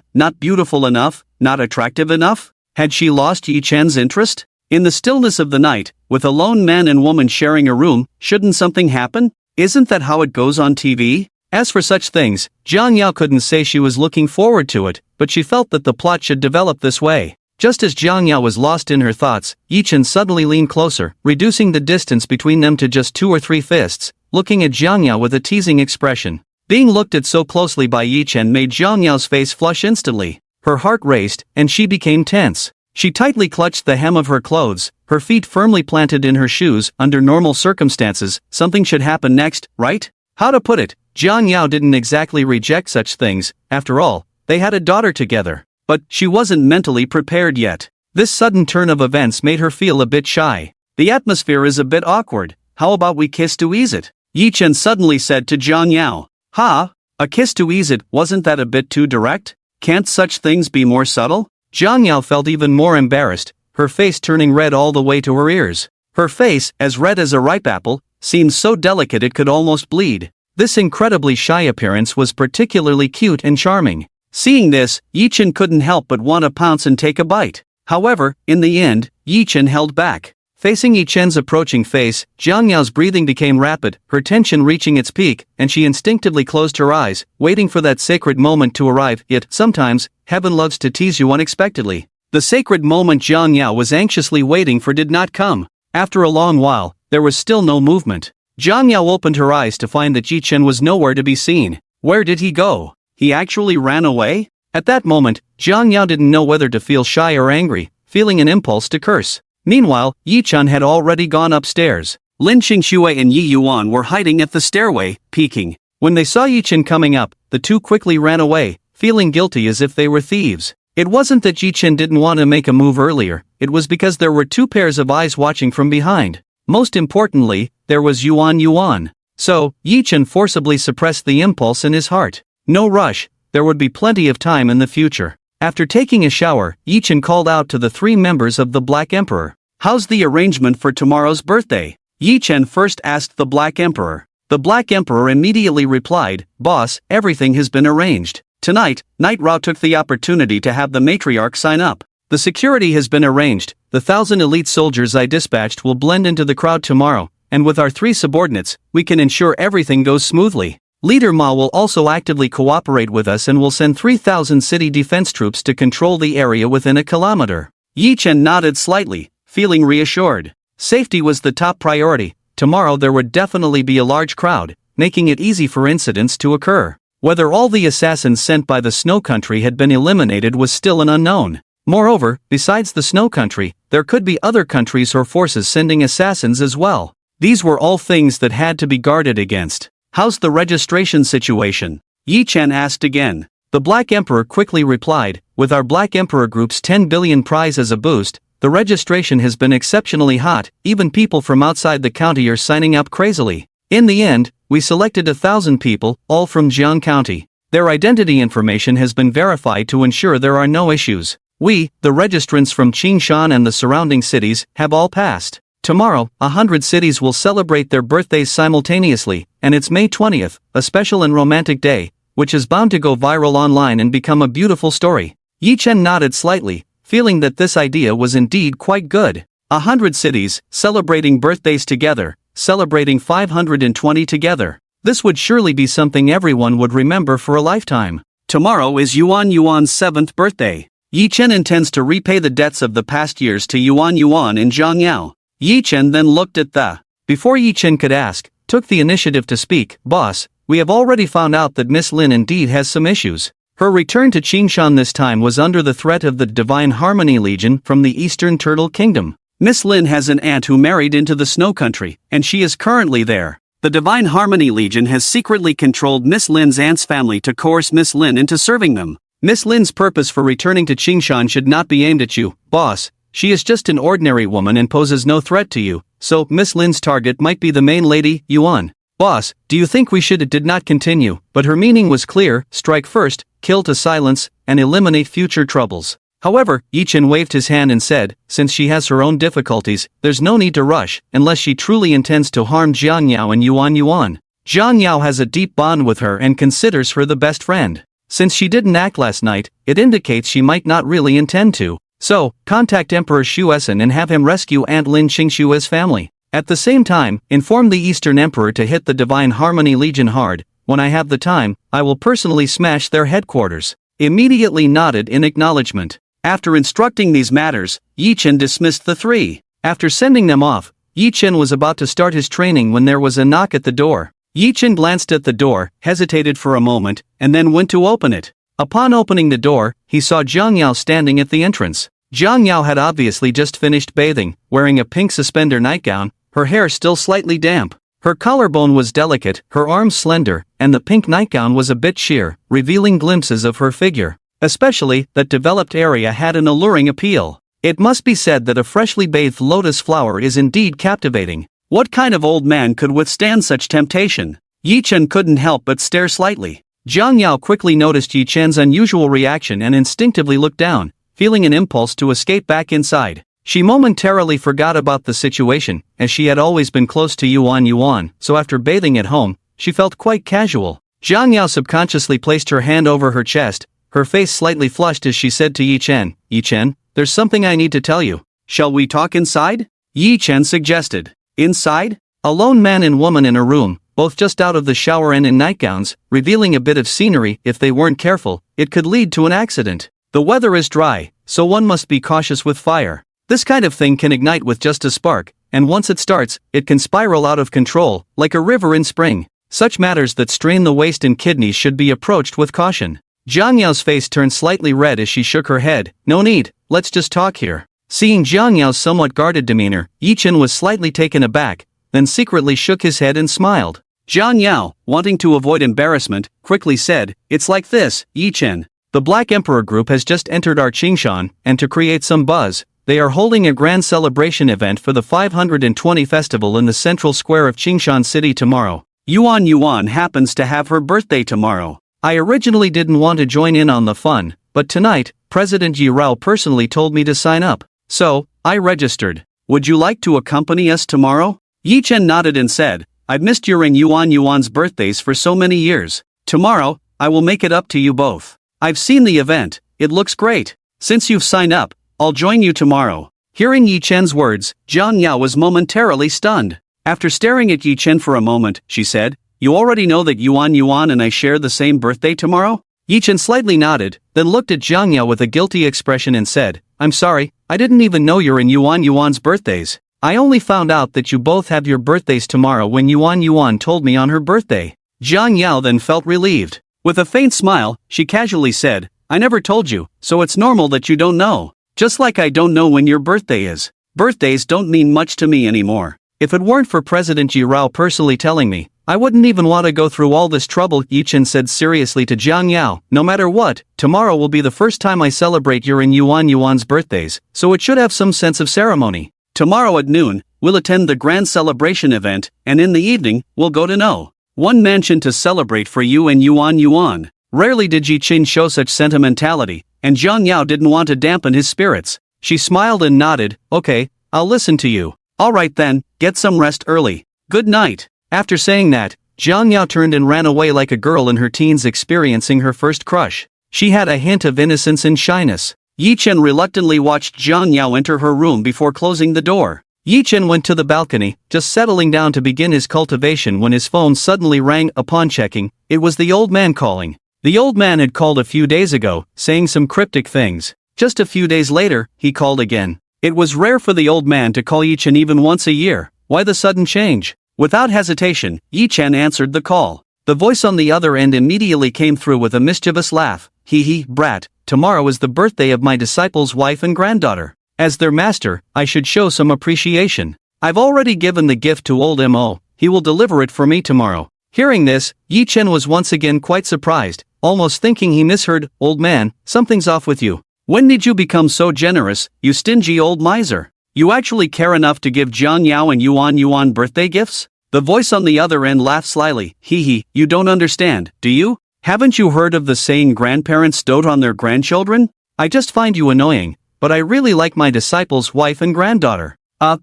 not beautiful enough, not attractive enough? Had she lost Yi Chen's interest? In the stillness of the night, with a lone man and woman sharing a room, shouldn't something happen? Isn't that how it goes on TV? As for such things, Jiang Yao couldn't say she was looking forward to it, but she felt that the plot should develop this way. Just as Jiang Yao was lost in her thoughts, Yi Chen suddenly leaned closer, reducing the distance between them to just 2 or 3 fists, looking at Jiang Yao with a teasing expression. Being looked at so closely by Yi Chen made Jiang Yao's face flush instantly. Her heart raced, and she became tense. She tightly clutched the hem of her clothes, her feet firmly planted in her shoes. Under normal circumstances, something should happen next, right? How to put it, Jiang Yao didn't exactly reject such things. After all, they had a daughter together. But she wasn't mentally prepared yet. This sudden turn of events made her feel a bit shy. The atmosphere is a bit awkward. How about we kiss to ease it? Yi Chen suddenly said to Jiang Yao. Ha? A kiss to ease it, wasn't that a bit too direct? Can't such things be more subtle? Jiang Yao felt even more embarrassed, her face turning red all the way to her ears. Her face, as red as a ripe apple, seemed so delicate it could almost bleed. This incredibly shy appearance was particularly cute and charming. Seeing this, Yi Chen couldn't help but want to pounce and take a bite. However, in the end, Yi Chen held back. Facing Yi Chen's approaching face, Jiang Yao's breathing became rapid, her tension reaching its peak, and she instinctively closed her eyes, waiting for that sacred moment to arrive. Yet, sometimes, heaven loves to tease you unexpectedly. The sacred moment Jiang Yao was anxiously waiting for did not come. After a long while, there was still no movement. Jiang Yao opened her eyes to find that Yi Chen was nowhere to be seen. Where did he go? He actually ran away? At that moment, Jiang Yao didn't know whether to feel shy or angry, feeling an impulse to curse. Meanwhile, Yi Chen had already gone upstairs. Lin Qingxue and Yi Yuan were hiding at the stairway, peeking. When they saw Yi Chen coming up, the two quickly ran away, feeling guilty as if they were thieves. It wasn't that Yi Chen didn't want to make a move earlier, it was because there were 2 pairs of eyes watching from behind. Most importantly, there was Yuan. So, Yi Chen forcibly suppressed the impulse in his heart. No rush, there would be plenty of time in the future. After taking a shower, Yi Chen called out to the 3 members of the Black Emperor. How's the arrangement for tomorrow's birthday? Yi Chen first asked the Black Emperor. The Black Emperor immediately replied, Boss, everything has been arranged. Tonight, Knight Rao took the opportunity to have the matriarch sign up. The security has been arranged, the 1,000 elite soldiers I dispatched will blend into the crowd tomorrow, and with our 3 subordinates, we can ensure everything goes smoothly. Leader Ma will also actively cooperate with us and will send 3,000 city defense troops to control the area within a kilometer. Yi Chen nodded slightly, feeling reassured. Safety was the top priority. Tomorrow there would definitely be a large crowd, making it easy for incidents to occur. Whether all the assassins sent by the Snow Country had been eliminated was still an unknown. Moreover, besides the Snow Country, there could be other countries or forces sending assassins as well. These were all things that had to be guarded against. How's the registration situation? Yi Chen asked again. The Black Emperor quickly replied, with our Black Emperor Group's 10 billion prize as a boost, the registration has been exceptionally hot, even people from outside the county are signing up crazily. In the end, we selected 1,000 people, all from Jiang County. Their identity information has been verified to ensure there are no issues. We, the registrants from Qingshan and the surrounding cities, have all passed. Tomorrow, 100 cities will celebrate their birthdays simultaneously, and it's May 20th, a special and romantic day, which is bound to go viral online and become a beautiful story. Yi Chen nodded slightly, feeling that this idea was indeed quite good. 100 cities, celebrating birthdays together, celebrating 520 together. This would surely be something everyone would remember for a lifetime. Tomorrow is Yuan's 7th birthday. Yi Chen intends to repay the debts of the past years to Yuan in Zhangyao. Yi Chen then looked at the. Before Yi Chen could ask, took the initiative to speak. Boss, we have already found out that Miss Lin indeed has some issues. Her return to Qingshan this time was under the threat of the Divine Harmony Legion from the Eastern Turtle Kingdom. Miss Lin has an aunt who married into the Snow Country, and she is currently there. The Divine Harmony Legion has secretly controlled Miss Lin's aunt's family to coerce Miss Lin into serving them. Miss Lin's purpose for returning to Qingshan should not be aimed at you, boss. She is just an ordinary woman and poses no threat to you, so Miss Lin's target might be the main lady, Yuan. Boss, do you think we should? It did not continue, but her meaning was clear: strike first, kill to silence, and eliminate future troubles. However, Yi Chen waved his hand and said, since she has her own difficulties, there's no need to rush, unless she truly intends to harm Jiang Yao and Yuan. Jiang Yao has a deep bond with her and considers her the best friend. Since she didn't act last night, it indicates she might not really intend to. So, contact Emperor Shuesun and have him rescue Aunt Lin Qingshue's family. At the same time, inform the Eastern Emperor to hit the Divine Harmony Legion hard. When I have the time, I will personally smash their headquarters. Immediately nodded in acknowledgement. After instructing these matters, Yi Chen dismissed the three. After sending them off, Yi Chen was about to start his training when there was a knock at the door. Yi Chen glanced at the door, hesitated for a moment, and then went to open it. Upon opening the door, he saw Jiang Yao standing at the entrance. Jiang Yao had obviously just finished bathing, wearing a pink suspender nightgown, her hair still slightly damp. Her collarbone was delicate, her arms slender, and the pink nightgown was a bit sheer, revealing glimpses of her figure. Especially, that developed area had an alluring appeal. It must be said that a freshly bathed lotus flower is indeed captivating. What kind of old man could withstand such temptation? Yi Chen couldn't help but stare slightly. Jiang Yao quickly noticed Yi Chen's unusual reaction and instinctively looked down, feeling an impulse to escape back inside. She momentarily forgot about the situation, as she had always been close to Yuan, so after bathing at home, she felt quite casual. Jiang Yao subconsciously placed her hand over her chest, her face slightly flushed as she said to Yi Chen, "Yi Chen, there's something I need to tell you. Shall we talk inside?" Yi Chen suggested. Inside? A lone man and woman in a room, both just out of the shower and in nightgowns, revealing a bit of scenery. If they weren't careful, it could lead to an accident. The weather is dry, so one must be cautious with fire. This kind of thing can ignite with just a spark, and once it starts, it can spiral out of control, like a river in spring. Such matters that strain the waist and kidneys should be approached with caution. Jiang Yao's face turned slightly red as she shook her head. "No need, let's just talk here." Seeing Jiang Yao's somewhat guarded demeanor, Yi Chen was slightly taken aback, then secretly shook his head and smiled. Jiang Yao, wanting to avoid embarrassment, quickly said, "It's like this, Yi Chen. The Black Emperor Group has just entered our Qingshan, and to create some buzz, they are holding a grand celebration event for the 520 festival in the central square of Qingshan City tomorrow. Yuan happens to have her birthday tomorrow. I originally didn't want to join in on the fun, but tonight, President Yi Rao personally told me to sign up. So, I registered. Would you like to accompany us tomorrow?" Yi Chen nodded and said, "I've missed your and Yuan's birthdays for so many years. Tomorrow, I will make it up to you both. I've seen the event, it looks great. Since you've signed up, I'll join you tomorrow." Hearing Yi Chen's words, Jiang Yao was momentarily stunned. After staring at Yi Chen for a moment, she said, "You already know that Yuan and I share the same birthday tomorrow?" Yi Chen slightly nodded, then looked at Jiang Yao with a guilty expression and said, "I'm sorry, I didn't even know you're in Yuan's birthdays. I only found out that you both have your birthdays tomorrow when Yuan told me on her birthday." Jiang Yao then felt relieved. With a faint smile, she casually said, "I never told you, so it's normal that you don't know. Just like I don't know when your birthday is. Birthdays don't mean much to me anymore. If it weren't for President Yi Rao personally telling me, I wouldn't even want to go through all this trouble," Yi Chen said seriously to Jiang Yao. "No matter what, tomorrow will be the first time I celebrate your and Yuan's birthdays, so it should have some sense of ceremony. Tomorrow at noon, we'll attend the grand celebration event, and in the evening, we'll go to one mansion to celebrate for you and Yuan. Rarely did Yi Chen show such sentimentality, and Jiang Yao didn't want to dampen his spirits. She smiled and nodded, "Okay, I'll listen to you. Alright then, get some rest early. Good night." After saying that, Jiang Yao turned and ran away like a girl in her teens experiencing her first crush. She had a hint of innocence and shyness. Yi Chen reluctantly watched Jiang Yao enter her room before closing the door. Yi Chen went to the balcony, just settling down to begin his cultivation when his phone suddenly rang. Upon checking, it was the old man calling. The old man had called a few days ago, saying some cryptic things. Just a few days later, he called again. It was rare for the old man to call Yi Chen even once a year. Why the sudden change? Without hesitation, Yi Chen answered the call. The voice on the other end immediately came through with a mischievous laugh. "Hee, brat, tomorrow is the birthday of my disciple's wife and granddaughter. As their master, I should show some appreciation. I've already given the gift to old Mo, he will deliver it for me tomorrow." Hearing this, Yi Chen was once again quite surprised, almost thinking he misheard. "Old man, something's off with you. When did you become so generous, you stingy old miser? You actually care enough to give Jiang Yao and Yuan birthday gifts?" The voice on the other end laughed slyly. "Hee, you don't understand, do you? Haven't you heard of the saying grandparents dote on their grandchildren? I just find you annoying, but I really like my disciple's wife and granddaughter."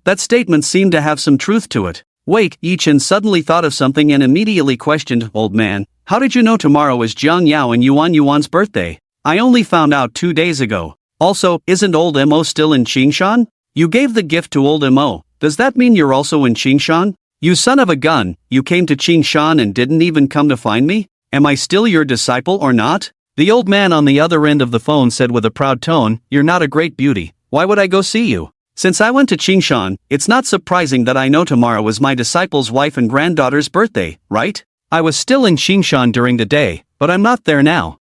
That statement seemed to have some truth to it. Wait, Yi Chen suddenly thought of something and immediately questioned, "Old man, how did you know tomorrow is Jiang Yao and Yuan Yuan's birthday? I only found out 2 days ago. Also, isn't old Mo still in Qingshan? You gave the gift to old Mo, does that mean you're also in Qingshan? You son of a gun, you came to Qingshan and didn't even come to find me? Am I still your disciple or not?" The old man on the other end of the phone said with a proud tone, "You're not a great beauty, why would I go see you? Since I went to Qingshan, it's not surprising that I know tomorrow is my disciple's wife and granddaughter's birthday, right? I was still in Qingshan during the day, but I'm not there now."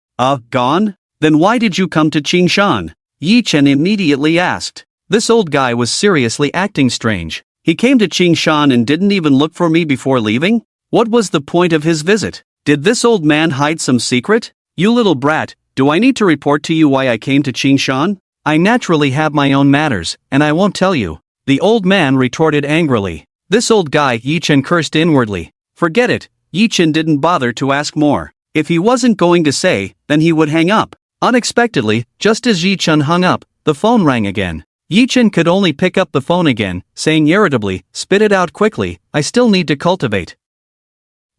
Gone? Then why did you come to Qingshan?" Yi Chen immediately asked. This old guy was seriously acting strange. He came to Qingshan and didn't even look for me before leaving? What was the point of his visit? Did this old man hide some secret? You little brat, do I need to report to you why I came to Qingshan? I naturally have my own matters, and I won't tell you. The old man retorted angrily. This old guy, Yi Chen cursed inwardly. Forget it, Yi Chen didn't bother to ask more. If he wasn't going to say, then he would hang up. Unexpectedly, just as Yi Chen hung up, the phone rang again. Yi Chen could only pick up the phone again, saying irritably, "Spit it out quickly, I still need to cultivate."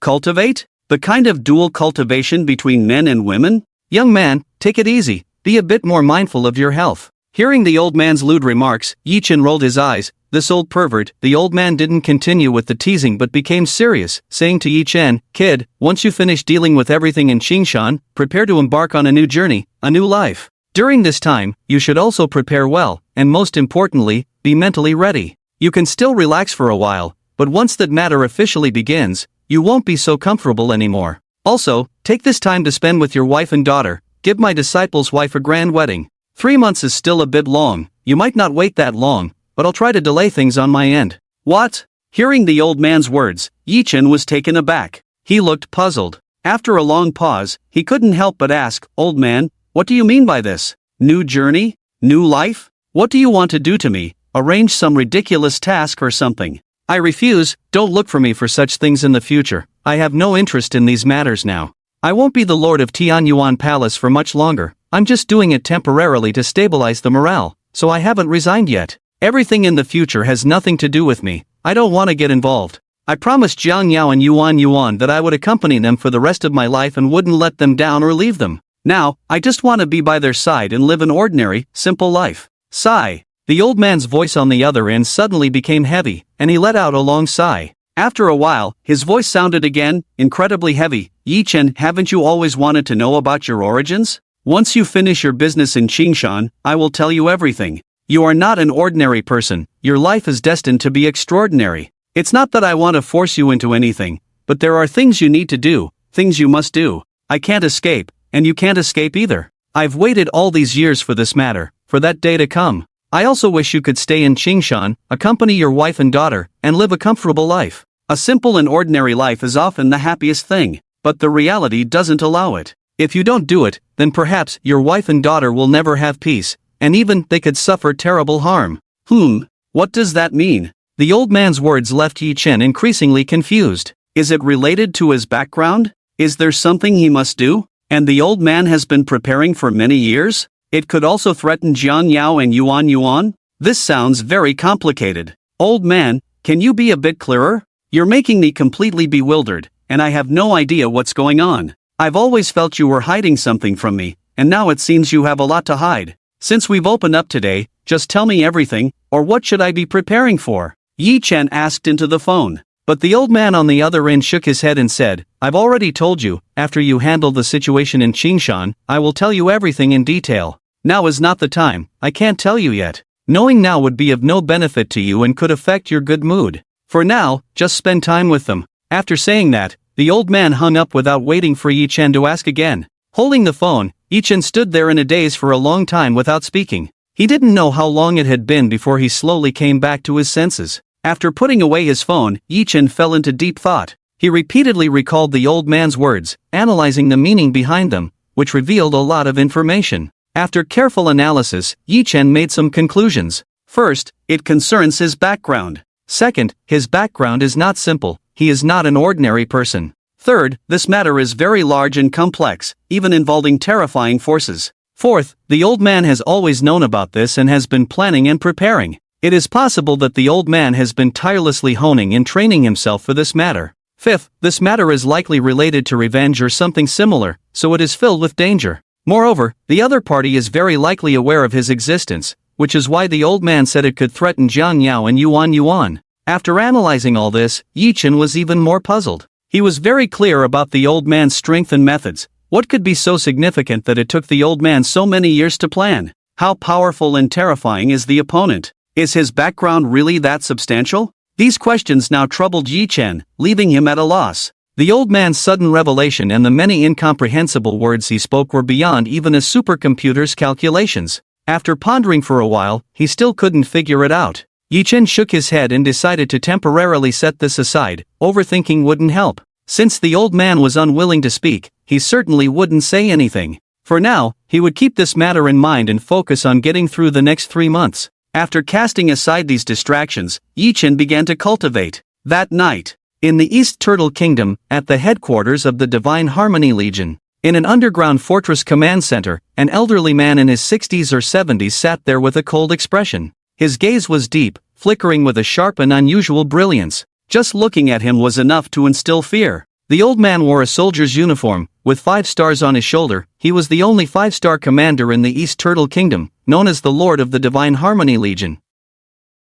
Cultivate? The kind of dual cultivation between men and women? Young man, take it easy, be a bit more mindful of your health. Hearing the old man's lewd remarks, Yi Chen rolled his eyes. This old pervert. The old man didn't continue with the teasing but became serious, saying to Yi Chen, "Kid, once you finish dealing with everything in Qingshan, prepare to embark on a new journey, a new life. During this time, you should also prepare well, and most importantly, be mentally ready. You can still relax for a while, but once that matter officially begins, you won't be so comfortable anymore. Also, take this time to spend with your wife and daughter, give my disciple's wife a grand wedding. 3 months is still a bit long, you might not wait that long, but I'll try to delay things on my end." What? Hearing the old man's words, Yi Chen was taken aback. He looked puzzled. After a long pause, he couldn't help but ask, "Old man, what do you mean by this? New journey? New life? What do you want to do to me? Arrange some ridiculous task or something?" "I refuse, don't look for me for such things in the future. I have no interest in these matters now. I won't be the lord of Tianyuan Palace for much longer. I'm just doing it temporarily to stabilize the morale, so I haven't resigned yet. Everything in the future has nothing to do with me. I don't want to get involved. I promised Jiang Yao and Yuan Yuan that I would accompany them for the rest of my life and wouldn't let them down or leave them. Now, I just want to be by their side and live an ordinary, simple life." Sigh. The old man's voice on the other end suddenly became heavy, and he let out a long sigh. After a while, his voice sounded again, incredibly heavy. "Yi Chen, haven't you always wanted to know about your origins? Once you finish your business in Qingshan, I will tell you everything. You are not an ordinary person, your life is destined to be extraordinary. It's not that I want to force you into anything, but there are things you need to do, things you must do. I can't escape, and you can't escape either. I've waited all these years for this matter, for that day to come. I also wish you could stay in Qingshan, accompany your wife and daughter, and live a comfortable life. A simple and ordinary life is often the happiest thing, but the reality doesn't allow it. If you don't do it, then perhaps your wife and daughter will never have peace, and even they could suffer terrible harm." What does that mean? The old man's words left Yi Chen increasingly confused. Is it related to his background? Is there something he must do? And the old man has been preparing for many years? It could also threaten Jiang Yao and Yuan Yuan? This sounds very complicated. Old man, can you be a bit clearer? You're making me completely bewildered, and I have no idea what's going on. I've always felt you were hiding something from me, and now it seems you have a lot to hide. Since we've opened up today, just tell me everything, or what should I be preparing for?" Yi Chen asked into the phone. But the old man on the other end shook his head and said, "I've already told you, after you handle the situation in Qingshan, I will tell you everything in detail. Now is not the time, I can't tell you yet. Knowing now would be of no benefit to you and could affect your good mood. For now, just spend time with them." After saying that, the old man hung up without waiting for Yi Chen to ask again. Holding the phone, Yi Chen stood there in a daze for a long time without speaking. He didn't know how long it had been before he slowly came back to his senses. After putting away his phone, Yi Chen fell into deep thought. He repeatedly recalled the old man's words, analyzing the meaning behind them, which revealed a lot of information. After careful analysis, Yi Chen made some conclusions. First, it concerns his background. Second, his background is not simple, he is not an ordinary person. Third, this matter is very large and complex, even involving terrifying forces. Fourth, the old man has always known about this and has been planning and preparing. It is possible that the old man has been tirelessly honing and training himself for this matter. Fifth, this matter is likely related to revenge or something similar, so it is filled with danger. Moreover, the other party is very likely aware of his existence, which is why the old man said it could threaten Jiang Yao and Yuan Yuan. After analyzing all this, Yi Chen was even more puzzled. He was very clear about the old man's strength and methods. What could be so significant that it took the old man so many years to plan? How powerful and terrifying is the opponent? Is his background really that substantial? These questions now troubled Yi Chen, leaving him at a loss. The old man's sudden revelation and the many incomprehensible words he spoke were beyond even a supercomputer's calculations. After pondering for a while, he still couldn't figure it out. Yi Chen shook his head and decided to temporarily set this aside. Overthinking wouldn't help. Since the old man was unwilling to speak, he certainly wouldn't say anything. For now, he would keep this matter in mind and focus on getting through the next 3 months. After casting aside these distractions, Yi Chen began to cultivate. That night, in the East Turtle Kingdom, at the headquarters of the Divine Harmony Legion, in an underground fortress command center, an elderly man in his 60s or 70s sat there with a cold expression. His gaze was deep, flickering with a sharp and unusual brilliance. Just looking at him was enough to instill fear. The old man wore a soldier's uniform, with 5 stars on his shoulder. He was the only 5-star commander in the East Turtle Kingdom, known as the Lord of the Divine Harmony Legion.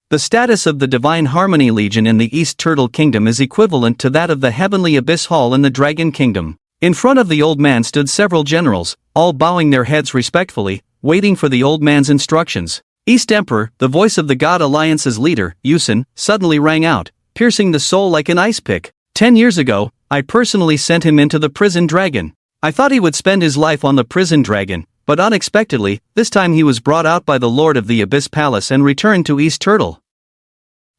The status of the Divine Harmony Legion in the East Turtle Kingdom is equivalent to that of the Heavenly Abyss Hall in the Dragon Kingdom. In front of the old man stood several generals, all bowing their heads respectfully, waiting for the old man's instructions. East Emperor, the voice of the God Alliance's leader, Yusin, suddenly rang out, piercing the soul like an ice pick. 10 years ago, I personally sent him into the prison dragon. I thought he would spend his life on the prison dragon, but unexpectedly, this time he was brought out by the Lord of the Abyss Palace and returned to East Turtle.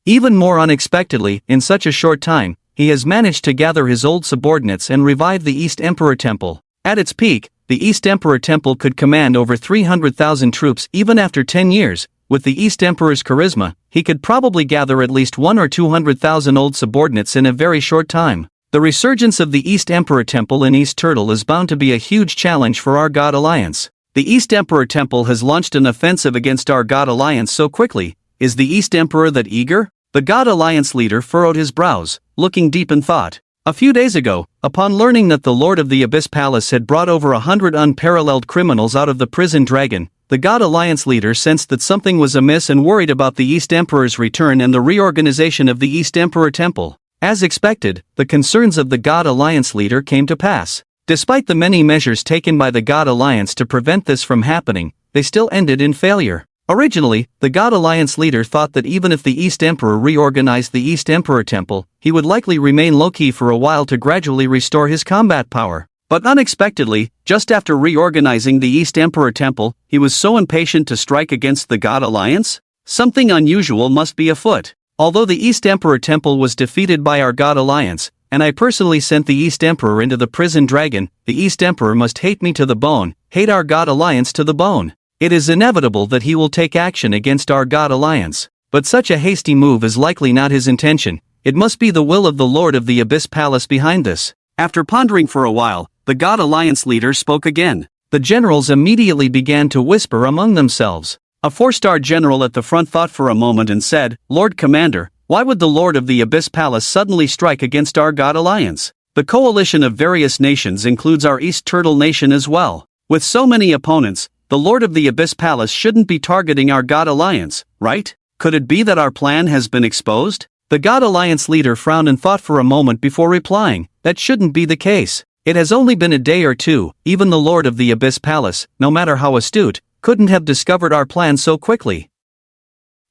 Even more unexpectedly, in such a short time, he has managed to gather his old subordinates and revive the East Emperor Temple. At its peak, the East Emperor Temple could command over 300,000 troops even after 10 years. With the East Emperor's charisma, he could probably gather at least 100,000 or 200,000 old subordinates in a very short time. The resurgence of the East Emperor Temple in East Turtle is bound to be a huge challenge for our God Alliance. The East Emperor Temple has launched an offensive against our God Alliance so quickly. Is the East Emperor that eager? The God Alliance leader furrowed his brows, looking deep in thought. A few days ago, upon learning that the Lord of the Abyss Palace had brought over 100 unparalleled criminals out of the prison dragon, the God Alliance leader sensed that something was amiss and worried about the East Emperor's return and the reorganization of the East Emperor Temple. As expected, the concerns of the God Alliance leader came to pass. Despite the many measures taken by the God Alliance to prevent this from happening, they still ended in failure. Originally, the God Alliance leader thought that even if the East Emperor reorganized the East Emperor Temple, he would likely remain low-key for a while to gradually restore his combat power. But unexpectedly, just after reorganizing the East Emperor Temple, he was so impatient to strike against the God Alliance? Something unusual must be afoot. Although the East Emperor Temple was defeated by our God Alliance, and I personally sent the East Emperor into the prison dragon, the East Emperor must hate me to the bone, hate our God Alliance to the bone. It is inevitable that he will take action against our God Alliance. But such a hasty move is likely not his intention. It must be the will of the Lord of the Abyss Palace behind this. After pondering for a while, the God Alliance leader spoke again. The generals immediately began to whisper among themselves. A 4-star general at the front thought for a moment and said, "Lord Commander, why would the Lord of the Abyss Palace suddenly strike against our God Alliance? The coalition of various nations includes our East Turtle Nation as well. With so many opponents, the Lord of the Abyss Palace shouldn't be targeting our God Alliance, right? Could it be that our plan has been exposed?" The God Alliance leader frowned and thought for a moment before replying, "That shouldn't be the case. It has only been a day or two. Even the Lord of the Abyss Palace, no matter how astute, couldn't have discovered our plan so quickly.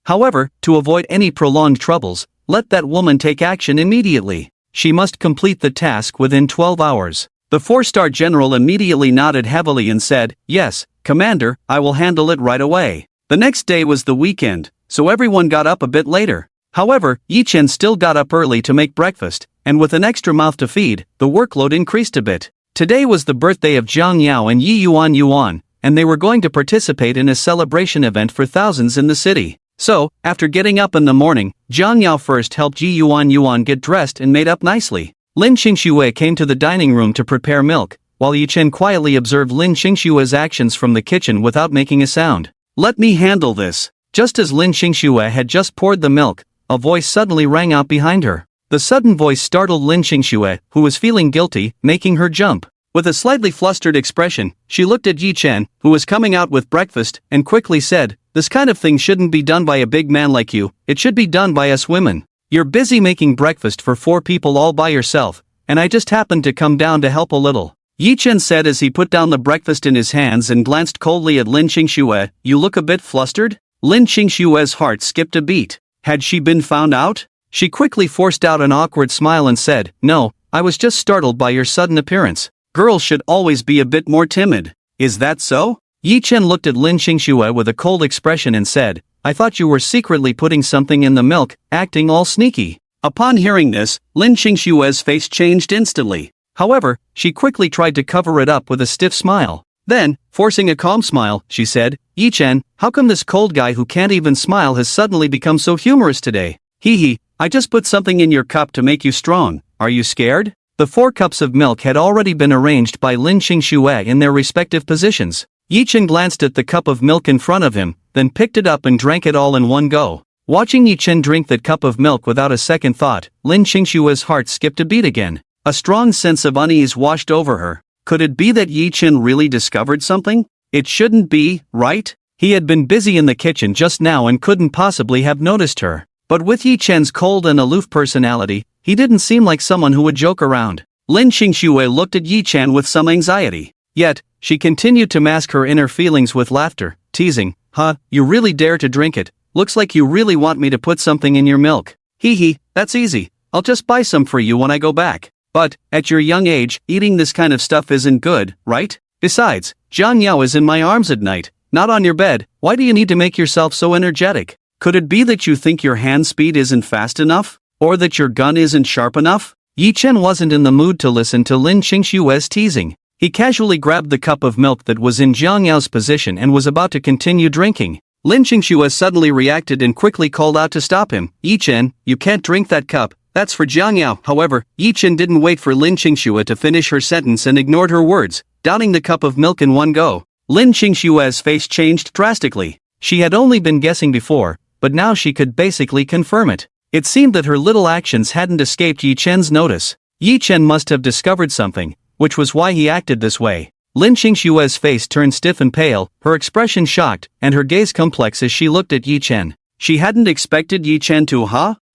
However, to avoid any prolonged troubles, let that woman take action immediately. She must complete the task within 12 hours. The 4-star general immediately nodded heavily and said, "Yes, Commander, I will handle it right away." The next day was the weekend, so everyone got up a bit later. However, Yi Chen still got up early to make breakfast, and with an extra mouth to feed, the workload increased a bit. Today was the birthday of Jiang Yao and Yi Yuan Yuan, and they were going to participate in a celebration event for thousands in the city. So, after getting up in the morning, Jiang Yao first helped Yi Yuan Yuan get dressed and made up nicely. Lin Xingxue came to the dining room to prepare milk, while Yi Chen quietly observed Lin Xingxue's actions from the kitchen without making a sound. "Let me handle this," Just as Lin Qingxue had just poured the milk, a voice suddenly rang out behind her. The sudden voice startled Lin Qingxue, who was feeling guilty, making her jump. With a slightly flustered expression, she looked at Yi Chen, who was coming out with breakfast, and quickly said, "This kind of thing shouldn't be done by a big man like you, it should be done by us women. You're busy making breakfast for 4 people all by yourself, and I just happened to come down to help a little." Yi Chen said as he put down the breakfast in his hands and glanced coldly at Lin Qingxue, "You look a bit flustered?" Lin Qingxue's heart skipped a beat. Had she been found out? She quickly forced out an awkward smile and said, "No, I was just startled by your sudden appearance. Girls should always be a bit more timid." "Is that so?" Yi Chen looked at Lin Qingxue with a cold expression and said, "I thought you were secretly putting something in the milk, acting all sneaky." Upon hearing this, Lin Qingxue's face changed instantly. However, she quickly tried to cover it up with a stiff smile. Then, forcing a calm smile, she said, "Yi Chen, how come this cold guy who can't even smile has suddenly become so humorous today? Hee hee, I just put something in your cup to make you strong. Are you scared?" The 4 cups of milk had already been arranged by Lin Qingxue in their respective positions. Yi Chen glanced at the cup of milk in front of him, then picked it up and drank it all in one go. Watching Yi Chen drink that cup of milk without a second thought, Lin Qingxue's heart skipped a beat again. A strong sense of unease washed over her. Could it be that Yi Chen really discovered something? It shouldn't be, right? He had been busy in the kitchen just now and couldn't possibly have noticed her. But with Yi Chen's cold and aloof personality, he didn't seem like someone who would joke around. Lin Qingxue looked at Yi Chen with some anxiety. Yet, she continued to mask her inner feelings with laughter, teasing, "Huh, you really dare to drink it? Looks like you really want me to put something in your milk. Hee hee, that's easy. I'll just buy some for you when I go back. But, at your young age, eating this kind of stuff isn't good, right? Besides, Jiang Yao is in my arms at night, not on your bed. Why do you need to make yourself so energetic? Could it be that you think your hand speed isn't fast enough? Or that your gun isn't sharp enough?" Yi Chen wasn't in the mood to listen to Lin Qingxue's teasing. He casually grabbed the cup of milk that was in Jiang Yao's position and was about to continue drinking. Lin Qingxue suddenly reacted and quickly called out to stop him. "Yi Chen, you can't drink that cup. That's for Jiang Yao." However, Yi Chen didn't wait for Lin Qingxue to finish her sentence and ignored her words, downing the cup of milk in one go. Lin Qingxue's face changed drastically. She had only been guessing before, but now she could basically confirm it. It seemed that her little actions hadn't escaped Yi Chen's notice. Yi Chen must have discovered something, which was why he acted this way. Lin Qingxue's face turned stiff and pale, her expression shocked, and her gaze complex as she looked at Yi Chen. She hadn't expected Yi Chen to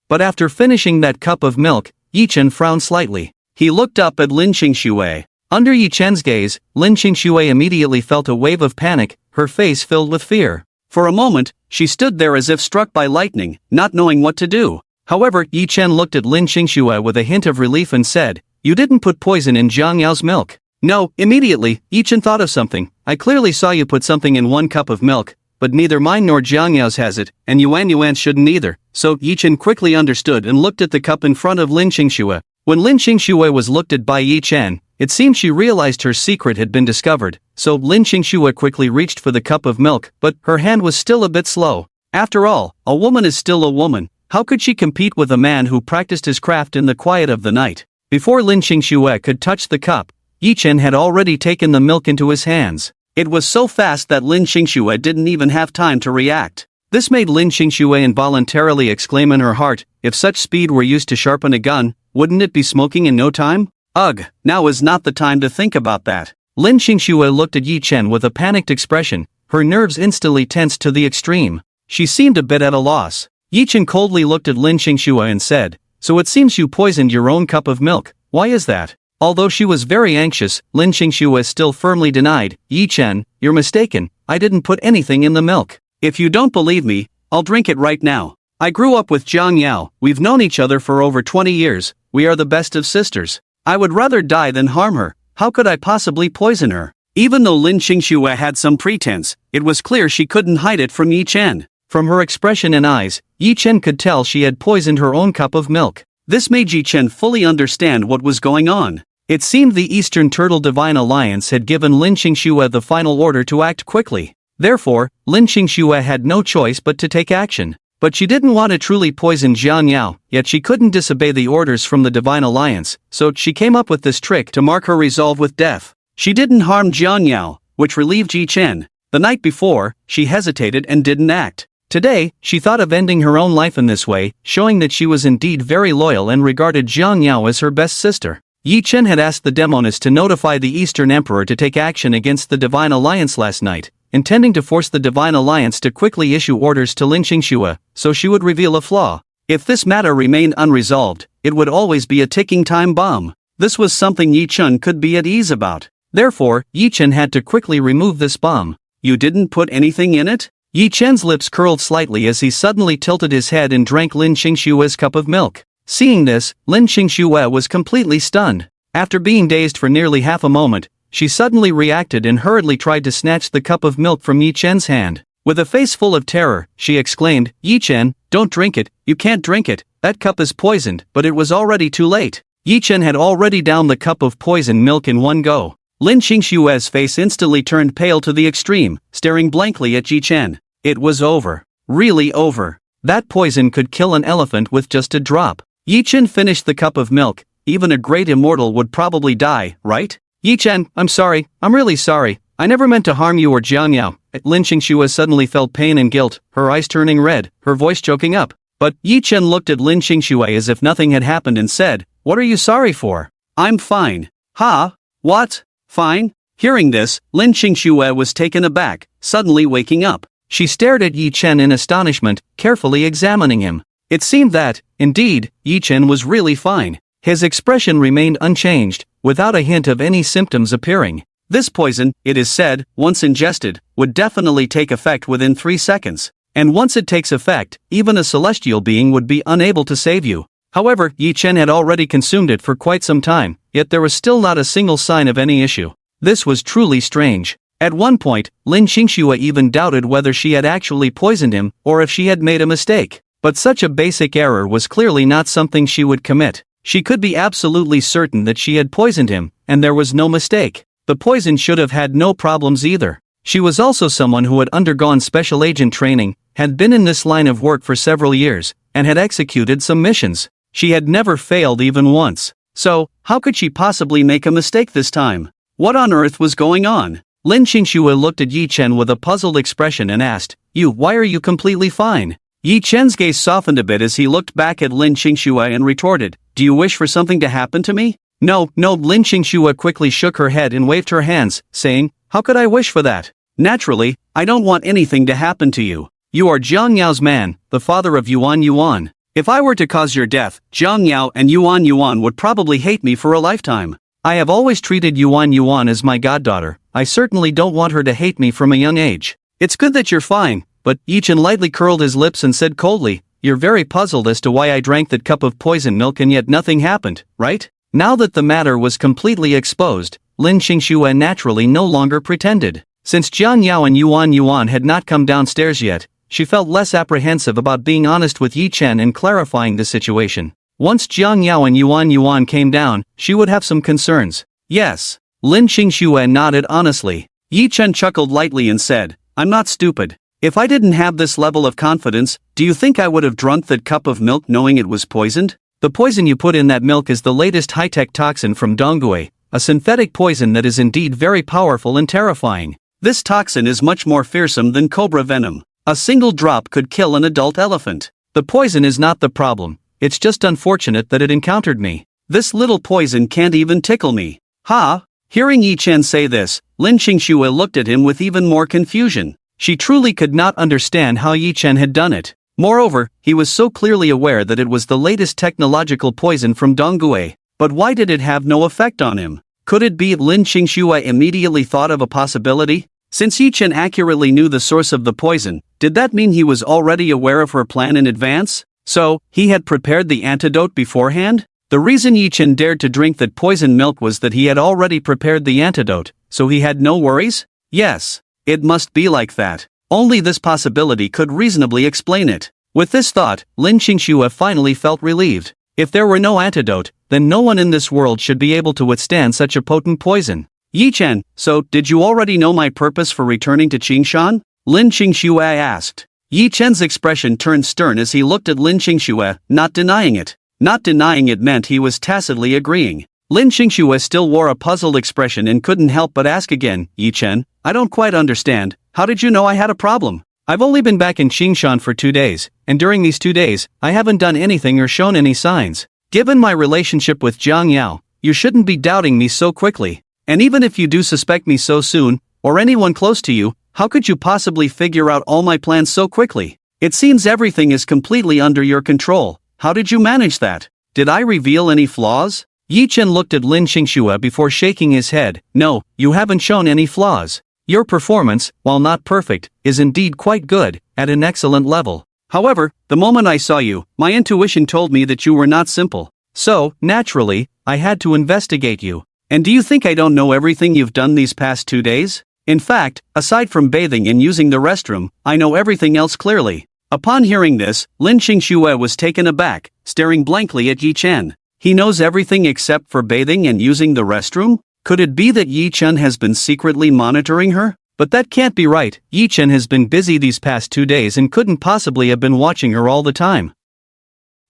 But after finishing that cup of milk, Yi Chen frowned slightly. He looked up at Lin Qingxue. Under Yi Chen's gaze, Lin Qingxue immediately felt a wave of panic, her face filled with fear. For a moment, she stood there as if struck by lightning, not knowing what to do. However, Yi Chen looked at Lin Qingxue with a hint of relief and said, "You didn't put poison in Jiang Yao's milk." "No." Immediately, Yi Chen thought of something. "I clearly saw you put something in 1 cup of milk, but neither mine nor Jiang Yao's has it, and Yuan shouldn't either." So Yi Chen quickly understood and looked at the cup in front of Lin Qingxue. When Lin Qingxue was looked at by Yi Chen, it seemed she realized her secret had been discovered, so Lin Qingxue quickly reached for the cup of milk, but her hand was still a bit slow. After all, a woman is still a woman. How could she compete with a man who practiced his craft in the quiet of the night? Before Lin Qingxue could touch the cup, Yi Chen had already taken the milk into his hands. It was so fast that Lin Qingxue didn't even have time to react. This made Lin Qingxue involuntarily exclaim in her heart, if such speed were used to sharpen a gun, wouldn't it be smoking in no time? Ugh, now is not the time to think about that. Lin Qingxue looked at Yi Chen with a panicked expression, her nerves instantly tensed to the extreme. She seemed a bit at a loss. Yi Chen coldly looked at Lin Qingxue and said, "So it seems you poisoned your own cup of milk. Why is that?" Although she was very anxious, Lin Qingxue still firmly denied, "Yi Chen, you're mistaken, I didn't put anything in the milk. If you don't believe me, I'll drink it right now. I grew up with Jiang Yao, we've known each other for over 20 years, we are the best of sisters. I would rather die than harm her. How could I possibly poison her?" Even though Lin Qingxue had some pretense, it was clear she couldn't hide it from Yi Chen. From her expression and eyes, Yi Chen could tell she had poisoned her own cup of milk. This made Yi Chen fully understand what was going on. It seemed the Eastern Turtle Divine Alliance had given Lin Qingxue the final order to act quickly. Therefore, Lin Qingxue had no choice but to take action. But she didn't want to truly poison Jiang Yao, yet she couldn't disobey the orders from the Divine Alliance, so she came up with this trick to mark her resolve with death. She didn't harm Jiang Yao, which relieved Yi Chen. The night before, she hesitated and didn't act. Today, she thought of ending her own life in this way, showing that she was indeed very loyal and regarded Jiang Yao as her best sister. Yi Chen had asked the Demoness to notify the Eastern Emperor to take action against the Divine Alliance last night, intending to force the Divine Alliance to quickly issue orders to Lin Qingxue, so she would reveal a flaw. If this matter remained unresolved, it would always be a ticking time bomb. This was something Yi Chen could be at ease about. Therefore, Yi Chen had to quickly remove this bomb. You didn't put anything in it? Yi Chen's lips curled slightly as he suddenly tilted his head and drank Lin Qingxue's cup of milk. Seeing this, Lin Qingxue was completely stunned. After being dazed for nearly half a moment, she suddenly reacted and hurriedly tried to snatch the cup of milk from Yi Chen's hand. With a face full of terror, she exclaimed, "Yi Chen, don't drink it, you can't drink it, that cup is poisoned." But it was already too late. Yi Chen had already downed the cup of poisoned milk in one go. Lin Qingxue's face instantly turned pale to the extreme, staring blankly at Yi Chen. It was over. Really over. That poison could kill an elephant with just a drop. Yi Chen finished the cup of milk. Even a great immortal would probably die, right? Yi Chen, I'm sorry, I'm really sorry. I never meant to harm you or Jiang Yao. Lin Qingxue suddenly felt pain and guilt, her eyes turning red, her voice choking up. But Yi Chen looked at Lin Qingxue as if nothing had happened and said, "What are you sorry for?" "I'm fine." "Ha? What? Fine?" Hearing this, Lin Qingxue was taken aback, suddenly waking up. She stared at Yi Chen in astonishment, carefully examining him. It seemed that, indeed, Yi Chen was really fine. His expression remained unchanged, without a hint of any symptoms appearing. This poison, it is said, once ingested, would definitely take effect within 3 seconds. And once it takes effect, even a celestial being would be unable to save you. However, Yi Chen had already consumed it for quite some time, yet there was still not a single sign of any issue. This was truly strange. At one point, Lin Qingxue even doubted whether she had actually poisoned him or if she had made a mistake. But such a basic error was clearly not something she would commit. She could be absolutely certain that she had poisoned him, and there was no mistake. The poison should have had no problems either. She was also someone who had undergone special agent training, had been in this line of work for several years, and had executed some missions. She had never failed even once. So, how could she possibly make a mistake this time? What on earth was going on? Lin Qingxue looked at Yi Chen with a puzzled expression and asked, Why are you completely fine?" Yi Chen's gaze softened a bit as he looked back at Lin Qingxue and retorted, "Do you wish for something to happen to me?" No, Lin Qingxue quickly shook her head and waved her hands, saying, "How could I wish for that? Naturally, I don't want anything to happen to you. You are Jiang Yao's man, the father of Yuan Yuan. If I were to cause your death, Jiang Yao and Yuan Yuan would probably hate me for a lifetime. I have always treated Yuan Yuan as my goddaughter. I certainly don't want her to hate me from a young age. It's good that you're fine." But Yi Chen lightly curled his lips and said coldly, "You're very puzzled as to why I drank that cup of poisoned milk and yet nothing happened, right?" Now that the matter was completely exposed, Lin Qingxue naturally no longer pretended. Since Jiang Yao and Yuan Yuan had not come downstairs yet, she felt less apprehensive about being honest with Yi Chen and clarifying the situation. Once Jiang Yao and Yuan Yuan came down, she would have some concerns. Yes. Lin Qingxue nodded honestly. Yi Chen chuckled lightly and said, "I'm not stupid. If I didn't have this level of confidence, do you think I would have drunk that cup of milk knowing it was poisoned? The poison you put in that milk is the latest high-tech toxin from Donggui, a synthetic poison that is indeed very powerful and terrifying. This toxin is much more fearsome than cobra venom. A single drop could kill an adult elephant. The poison is not the problem, it's just unfortunate that it encountered me. This little poison can't even tickle me." "Ha?" Hearing Yi Chen say this, Lin Qingxue looked at him with even more confusion. She truly could not understand how Yi Chen had done it. Moreover, he was so clearly aware that it was the latest technological poison from Donggui. But why did it have no effect on him? Could it be Lin Qingxue immediately thought of a possibility? Since Yi Chen accurately knew the source of the poison, did that mean he was already aware of her plan in advance? So, he had prepared the antidote beforehand? The reason Yi Chen dared to drink that poisoned milk was that he had already prepared the antidote, so he had no worries? Yes. It must be like that. Only this possibility could reasonably explain it. With this thought, Lin Qingxue finally felt relieved. If there were no antidote, then no one in this world should be able to withstand such a potent poison. "Yi Chen, so did you already know my purpose for returning to Qingshan?" Lin Qingxue asked. Yi Chen's expression turned stern as he looked at Lin Qingxue, not denying it. Not denying it meant he was tacitly agreeing. Lin Qingxue still wore a puzzled expression and couldn't help but ask again, "Yi Chen, I don't quite understand, how did you know I had a problem?" I've only been back in Qingshan for 2 days, and during these 2 days, I haven't done anything or shown any signs. Given my relationship with Jiang Yao, you shouldn't be doubting me so quickly. And even if you do suspect me so soon, or anyone close to you, how could you possibly figure out all my plans so quickly? It seems everything is completely under your control. How did you manage that? Did I reveal any flaws? Yi Chen looked at Lin Qingxue before shaking his head. No, you haven't shown any flaws. Your performance, while not perfect, is indeed quite good, at an excellent level. However, the moment I saw you, my intuition told me that you were not simple. So, naturally, I had to investigate you. And do you think I don't know everything you've done these past 2 days? In fact, aside from bathing and using the restroom, I know everything else clearly. Upon hearing this, Lin Qingxue was taken aback, staring blankly at Yi Chen. He knows everything except for bathing and using the restroom? Could it be that Yi Chen has been secretly monitoring her? But that can't be right. Yi Chen has been busy these past 2 days and couldn't possibly have been watching her all the time.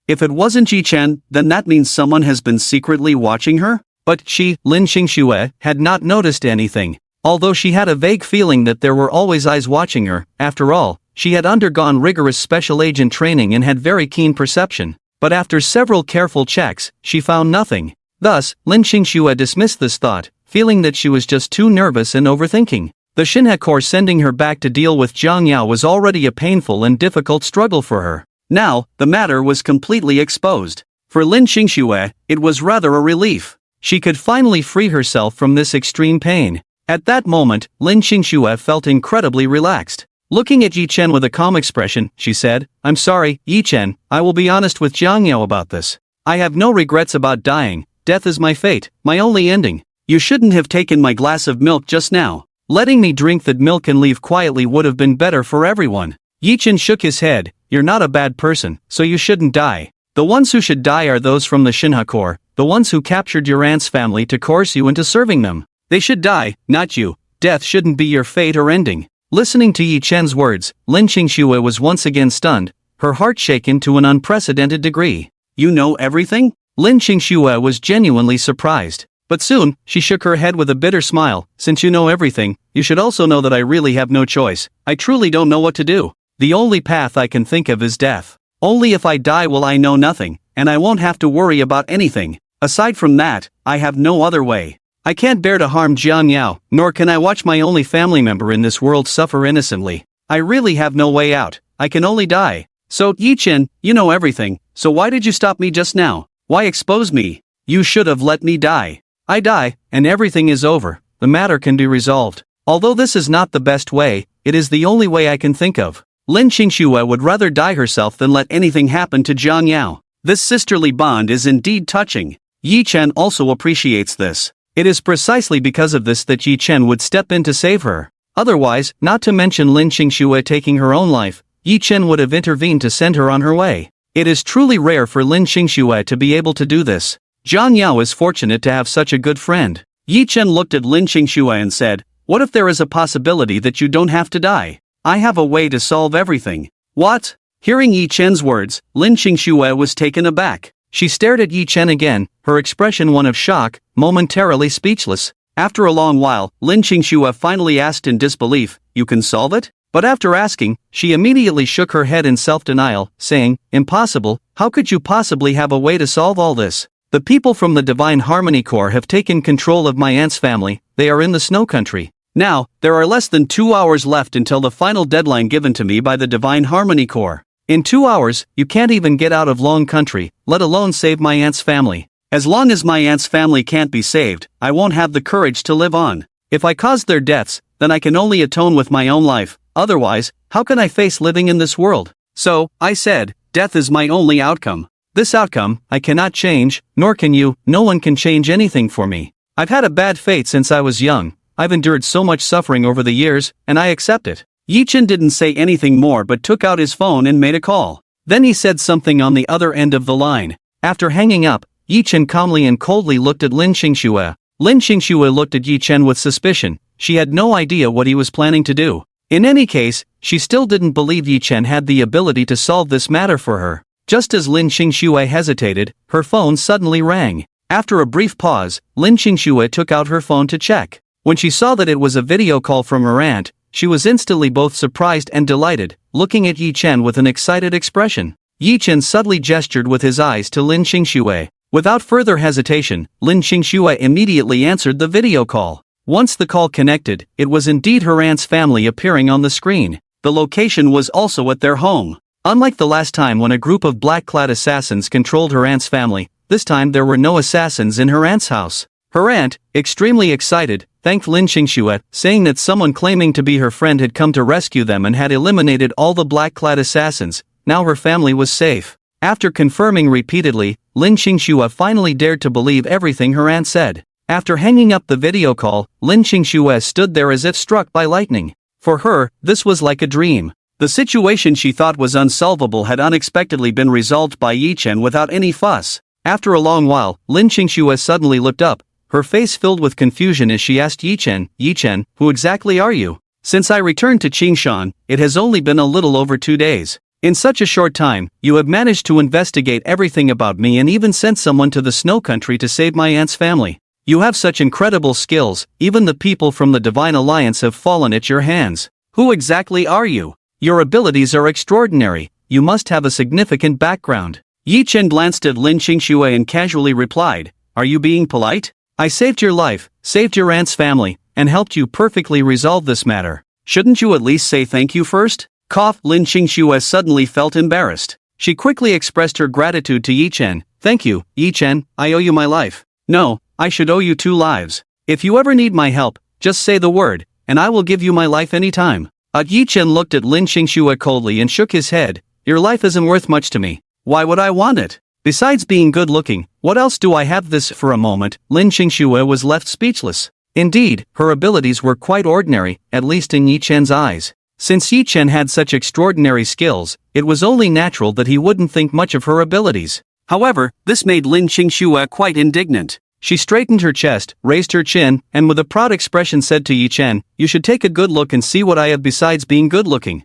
If it wasn't Yi Chen, then that means someone has been secretly watching her? But she, Lin Qingxue, had not noticed anything. Although she had a vague feeling that there were always eyes watching her, after all, she had undergone rigorous special agent training and had very keen perception. But after several careful checks, she found nothing. Thus, Lin Qingxue dismissed this thought, feeling that she was just too nervous and overthinking. The Shinhe Corps sending her back to deal with Jiang Yao was already a painful and difficult struggle for her. Now, the matter was completely exposed. For Lin Qingxue, it was rather a relief. She could finally free herself from this extreme pain. At that moment, Lin Qingxue felt incredibly relaxed. Looking at Yi Chen with a calm expression, she said, "I'm sorry, Yi Chen, I will be honest with Jiang Yao about this. I have no regrets about dying. Death is my fate, my only ending. You shouldn't have taken my glass of milk just now. Letting me drink that milk and leave quietly would have been better for everyone." Yi Chen shook his head. "You're not a bad person, so you shouldn't die. The ones who should die are those from the Shinhe Corps, the ones who captured your aunt's family to coerce you into serving them. They should die, not you. Death shouldn't be your fate or ending." Listening to Yi Chen's words, Lin Qingxue was once again stunned, her heart shaken to an unprecedented degree. "You know everything?" Lin Qingxue was genuinely surprised. But soon, she shook her head with a bitter smile. "Since you know everything, you should also know that I really have no choice. I truly don't know what to do. The only path I can think of is death. Only if I die will I know nothing, and I won't have to worry about anything. Aside from that, I have no other way. I can't bear to harm Jiang Yao, nor can I watch my only family member in this world suffer innocently. I really have no way out. I can only die. So, Yi Chen, you know everything, so why did you stop me just now? Why expose me? You should have let me die. I die, and everything is over. The matter can be resolved. Although this is not the best way, it is the only way I can think of." Lin Qingxue would rather die herself than let anything happen to Jiang Yao. This sisterly bond is indeed touching. Yi Chen also appreciates this. It is precisely because of this that Yi Chen would step in to save her. Otherwise, not to mention Lin Qingxue taking her own life, Yi Chen would have intervened to send her on her way. It is truly rare for Lin Qingxue to be able to do this. Jiang Yao is fortunate to have such a good friend. Yi Chen looked at Lin Qingxue and said, "What if there is a possibility that you don't have to die? I have a way to solve everything." "What?" Hearing Yi Chen's words, Lin Qingxue was taken aback. She stared at Yi Chen again, her expression one of shock, momentarily speechless. After a long while, Lin Qingxue finally asked in disbelief, "You can solve it?" But after asking, she immediately shook her head in self-denial, saying, "Impossible, how could you possibly have a way to solve all this? The people from the Divine Harmony Corps have taken control of my aunt's family. They are in the Snow Country. Now, there are less than 2 hours left until the final deadline given to me by the Divine Harmony Corps. In 2 hours, you can't even get out of Long Country, let alone save my aunt's family. As long as my aunt's family can't be saved, I won't have the courage to live on. If I cause their deaths, then I can only atone with my own life. Otherwise, how can I face living in this world? So, I said, death is my only outcome. This outcome, I cannot change, nor can you. No one can change anything for me. I've had a bad fate since I was young. I've endured so much suffering over the years, and I accept it." Yi Chen didn't say anything more but took out his phone and made a call. Then he said something on the other end of the line. After hanging up, Yi Chen calmly and coldly looked at Lin Qingxue. Lin Qingxue looked at Yi Chen with suspicion. She had no idea what he was planning to do. In any case, she still didn't believe Yi Chen had the ability to solve this matter for her. Just as Lin Qingxue hesitated, her phone suddenly rang. After a brief pause, Lin Qingxue took out her phone to check. When she saw that it was a video call from her aunt, she was instantly both surprised and delighted, looking at Yi Chen with an excited expression. Yi Chen subtly gestured with his eyes to Lin Qingxue. Without further hesitation, Lin Qingxue immediately answered the video call. Once the call connected, it was indeed her aunt's family appearing on the screen. The location was also at their home. Unlike the last time when a group of black-clad assassins controlled her aunt's family, this time there were no assassins in her aunt's house. Her aunt, extremely excited, thanked Lin Qingxue, saying that someone claiming to be her friend had come to rescue them and had eliminated all the black-clad assassins. Now her family was safe. After confirming repeatedly, Lin Qingxue finally dared to believe everything her aunt said. After hanging up the video call, Lin Qingxue stood there as if struck by lightning. For her, this was like a dream. The situation she thought was unsolvable had unexpectedly been resolved by Yi Chen without any fuss. After a long while, Lin Qingxue suddenly looked up, her face filled with confusion as she asked Yi Chen, who exactly are you? Since I returned to Qingshan, it has only been a little over 2 days. In such a short time, you have managed to investigate everything about me and even sent someone to the Snow Country to save my aunt's family. You have such incredible skills, even the people from the Divine Alliance have fallen at your hands. Who exactly are you? Your abilities are extraordinary, you must have a significant background. Yi Chen glanced at Lin Qingxue and casually replied, are you being polite? I saved your life, saved your aunt's family, and helped you perfectly resolve this matter. Shouldn't you at least say thank you first? Cough. Lin Qingxue suddenly felt embarrassed. She quickly expressed her gratitude to Yi Chen. Thank you, Yi Chen, I owe you my life. No, I should owe you 2 lives. If you ever need my help, just say the word, and I will give you my life anytime. Yi Chen looked at Lin Qingxue coldly and shook his head. Your life isn't worth much to me. Why would I want it? Besides being good-looking, what else do I have? This for a moment, Lin Qingxue was left speechless. Indeed, her abilities were quite ordinary, at least in Yi Chen's eyes. Since Yi Chen had such extraordinary skills, it was only natural that he wouldn't think much of her abilities. However, this made Lin Qingxue quite indignant. She straightened her chest, raised her chin, and with a proud expression said to Yi Chen, you should take a good look and see what I have besides being good-looking.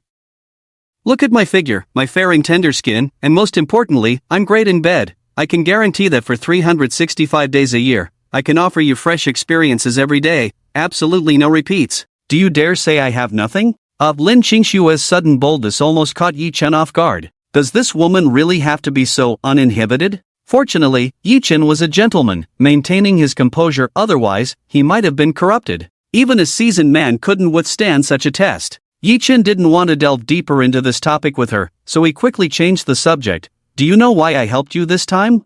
Look at my figure, my fair and tender skin, and most importantly, I'm great in bed. I can guarantee that for 365 days a year, I can offer you fresh experiences every day, absolutely no repeats. Do you dare say I have nothing? Lin Qingxue's sudden boldness almost caught Yi Chen off guard. Does this woman really have to be so uninhibited? Fortunately, Yi Chen was a gentleman, maintaining his composure, otherwise, he might have been corrupted. Even a seasoned man couldn't withstand such a test. Yi Chen didn't want to delve deeper into this topic with her, so he quickly changed the subject. Do you know why I helped you this time?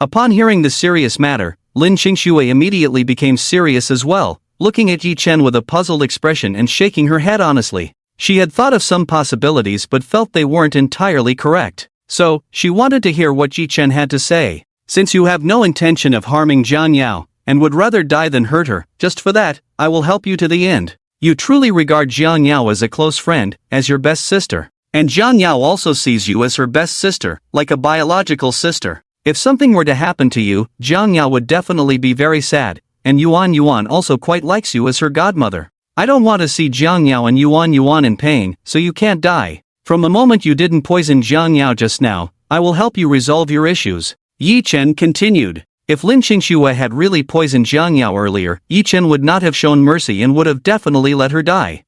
Upon hearing the serious matter, Lin Qingxue immediately became serious as well, looking at Yi Chen with a puzzled expression and shaking her head honestly. She had thought of some possibilities but felt they weren't entirely correct. So, she wanted to hear what Yi Chen had to say. Since you have no intention of harming Jiang Yao, and would rather die than hurt her, just for that, I will help you to the end. You truly regard Jiang Yao as a close friend, as your best sister. And Jiang Yao also sees you as her best sister, like a biological sister. If something were to happen to you, Jiang Yao would definitely be very sad, and Yuan also quite likes you as her godmother. I don't want to see Jiang Yao and Yuan in pain, so you can't die. From the moment you didn't poison Jiang Yao just now, I will help you resolve your issues. Yi Chen continued. If Lin Qingxue had really poisoned Jiang Yao earlier, Yi Chen would not have shown mercy and would have definitely let her die.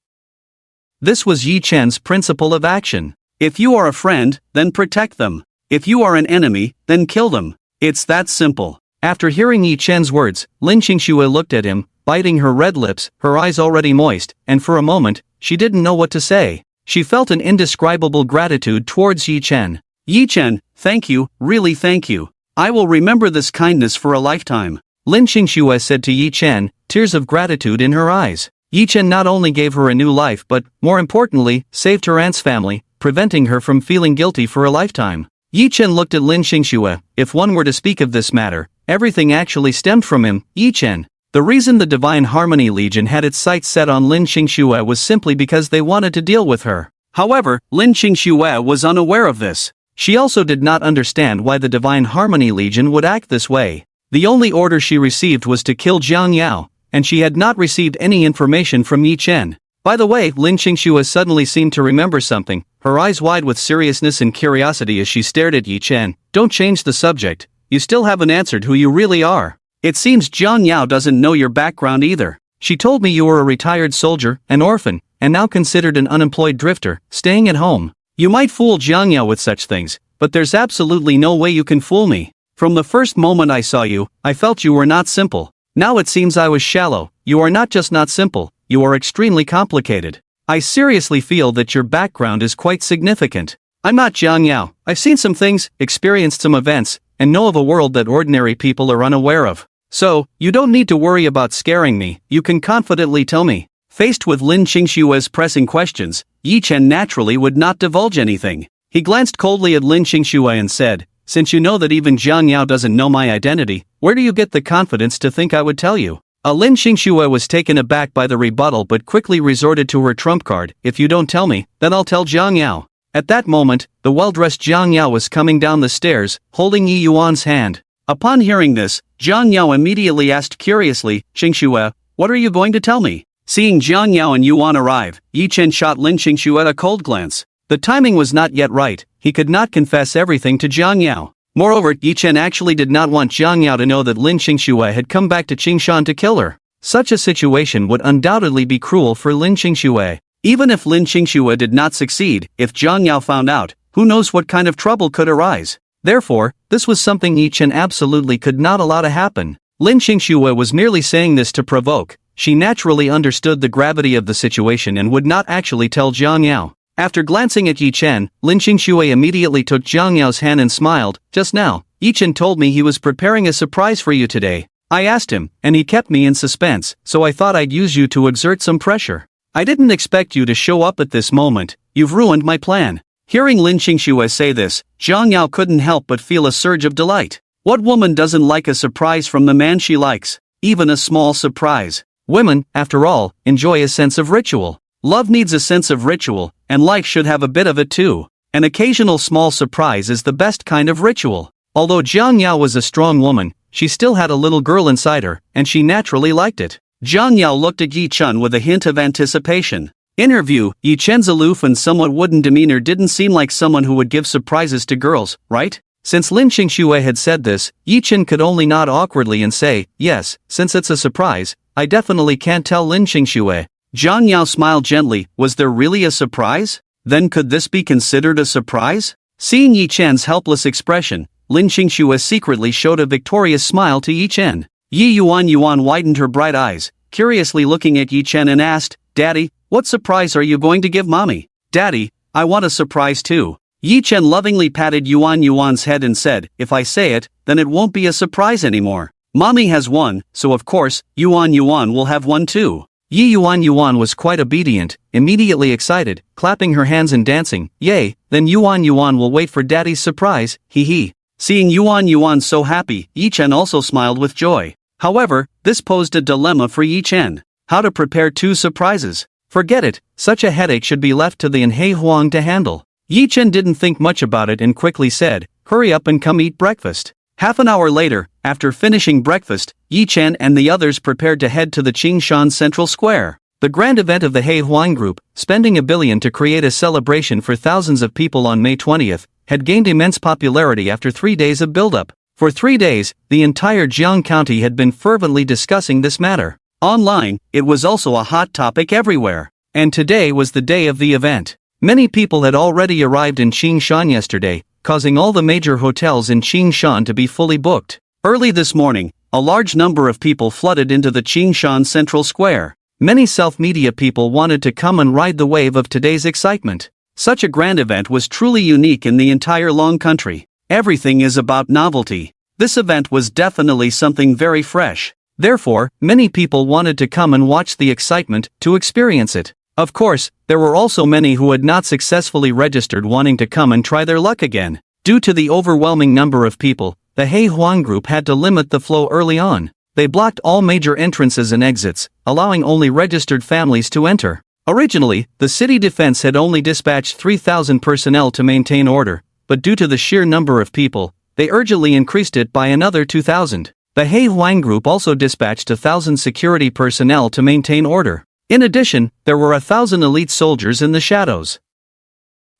This was Yi Chen's principle of action. If you are a friend, then protect them. If you are an enemy, then kill them. It's that simple. After hearing Yi Chen's words, Lin Qingxue looked at him, biting her red lips, her eyes already moist, and for a moment, she didn't know what to say. She felt an indescribable gratitude towards Yi Chen. Yi Chen, thank you, really thank you. I will remember this kindness for a lifetime. Lin Qingxue said to Yi Chen, tears of gratitude in her eyes. Yi Chen not only gave her a new life but, more importantly, saved her aunt's family, preventing her from feeling guilty for a lifetime. Yi Chen looked at Lin Qingxue. If one were to speak of this matter, everything actually stemmed from him, Yi Chen. The reason the Divine Harmony Legion had its sights set on Lin Qingxue was simply because they wanted to deal with her. However, Lin Qingxue was unaware of this. She also did not understand why the Divine Harmony Legion would act this way. The only order she received was to kill Jiang Yao, and she had not received any information from Yi Chen. By the way, Lin Qingxue suddenly seemed to remember something, her eyes wide with seriousness and curiosity as she stared at Yi Chen. Don't change the subject, you still haven't answered who you really are. It seems Jiang Yao doesn't know your background either. She told me you were a retired soldier, an orphan, and now considered an unemployed drifter, staying at home. You might fool Jiang Yao with such things, but there's absolutely no way you can fool me. From the first moment I saw you, I felt you were not simple. Now it seems I was shallow. You are not just not simple, you are extremely complicated. I seriously feel that your background is quite significant. I'm not Jiang Yao. I've seen some things, experienced some events, and know of a world that ordinary people are unaware of. So, you don't need to worry about scaring me, you can confidently tell me. Faced with Lin Qingshue's pressing questions, Yi Chen naturally would not divulge anything. He glanced coldly at Lin Qingxue and said, "Since you know that even Jiang Yao doesn't know my identity, where do you get the confidence to think I would tell you?" Lin Qingxue was taken aback by the rebuttal but quickly resorted to her trump card. "If you don't tell me, then I'll tell Jiang Yao." At that moment, the well-dressed Jiang Yao was coming down the stairs, holding Yi Yuan's hand. Upon hearing this, Jiang Yao immediately asked curiously, "Qingxue, what are you going to tell me?" Seeing Jiang Yao and Yuan arrive, Yi Chen shot Lin Qingxue a cold glance. The timing was not yet right, he could not confess everything to Jiang Yao. Moreover, Yi Chen actually did not want Jiang Yao to know that Lin Qingxue had come back to Qingshan to kill her. Such a situation would undoubtedly be cruel for Lin Qingxue. Even if Lin Qingxue did not succeed, if Jiang Yao found out, who knows what kind of trouble could arise. Therefore, this was something Yi Chen absolutely could not allow to happen. Lin Qingxue was merely saying this to provoke. She naturally understood the gravity of the situation and would not actually tell Jiang Yao. After glancing at Yi Chen, Lin Qingxue immediately took Jiang Yao's hand and smiled. "Just now, Yi Chen told me he was preparing a surprise for you today. I asked him, and he kept me in suspense, so I thought I'd use you to exert some pressure. I didn't expect you to show up at this moment, you've ruined my plan." Hearing Lin Qingxue say this, Jiang Yao couldn't help but feel a surge of delight. What woman doesn't like a surprise from the man she likes, even a small surprise? Women, after all, enjoy a sense of ritual. Love needs a sense of ritual, and life should have a bit of it too. An occasional small surprise is the best kind of ritual. Although Jiang Yao was a strong woman, she still had a little girl inside her, and she naturally liked it. Jiang Yao looked at Yi Chen with a hint of anticipation. In her view, Yi Chen's aloof and somewhat wooden demeanor didn't seem like someone who would give surprises to girls, right? Since Lin Qingxue had said this, Yi Chen could only nod awkwardly and say, "Yes, since it's a surprise, I definitely can't tell Lin Qingxue." Jiang Yao smiled gently. Was there really a surprise? Then could this be considered a surprise? Seeing Yi Chen's helpless expression, Lin Qingxue secretly showed a victorious smile to Yi Chen. Yuan widened her bright eyes, curiously looking at Yi Chen and asked, "Daddy, what surprise are you going to give mommy?" "Daddy, I want a surprise too." Yi Chen lovingly patted Yuan's head and said, "If I say it, then it won't be a surprise anymore. Mommy has one, so of course, Yuan will have one too." Yuan was quite obedient, immediately excited, clapping her hands and dancing. "Yay, then Yuan will wait for daddy's surprise, hee hee." Seeing Yuan so happy, Yi Chen also smiled with joy. However, this posed a dilemma for Yi Chen. How to prepare two surprises? Forget it, such a headache should be left to the Anhei Huang to handle. Yi Chen didn't think much about it and quickly said, "Hurry up and come eat breakfast." Half an hour later, after finishing breakfast, Yi Chen and the others prepared to head to the Qingshan Central Square. The grand event of the Hei Huang Group, spending $1 billion to create a celebration for thousands of people on May 20th, had gained immense popularity after 3 days of build-up. For 3 days, the entire Jiang County had been fervently discussing this matter. Online, it was also a hot topic everywhere. And today was the day of the event. Many people had already arrived in Qingshan yesterday, causing all the major hotels in Qingshan to be fully booked. Early this morning, a large number of people flooded into the Qingshan Central Square. Many self-media people wanted to come and ride the wave of today's excitement. Such a grand event was truly unique in the entire Long Country. Everything is about novelty. This event was definitely something very fresh. Therefore, many people wanted to come and watch the excitement, to experience it. Of course, there were also many who had not successfully registered wanting to come and try their luck again. Due to the overwhelming number of people, the Hei Huang Group had to limit the flow early on. They blocked all major entrances and exits, allowing only registered families to enter. Originally, the city defense had only dispatched 3,000 personnel to maintain order, but due to the sheer number of people, they urgently increased it by another 2,000. The Hei Huang Group also dispatched 1,000 security personnel to maintain order. In addition, there were 1,000 elite soldiers in the shadows.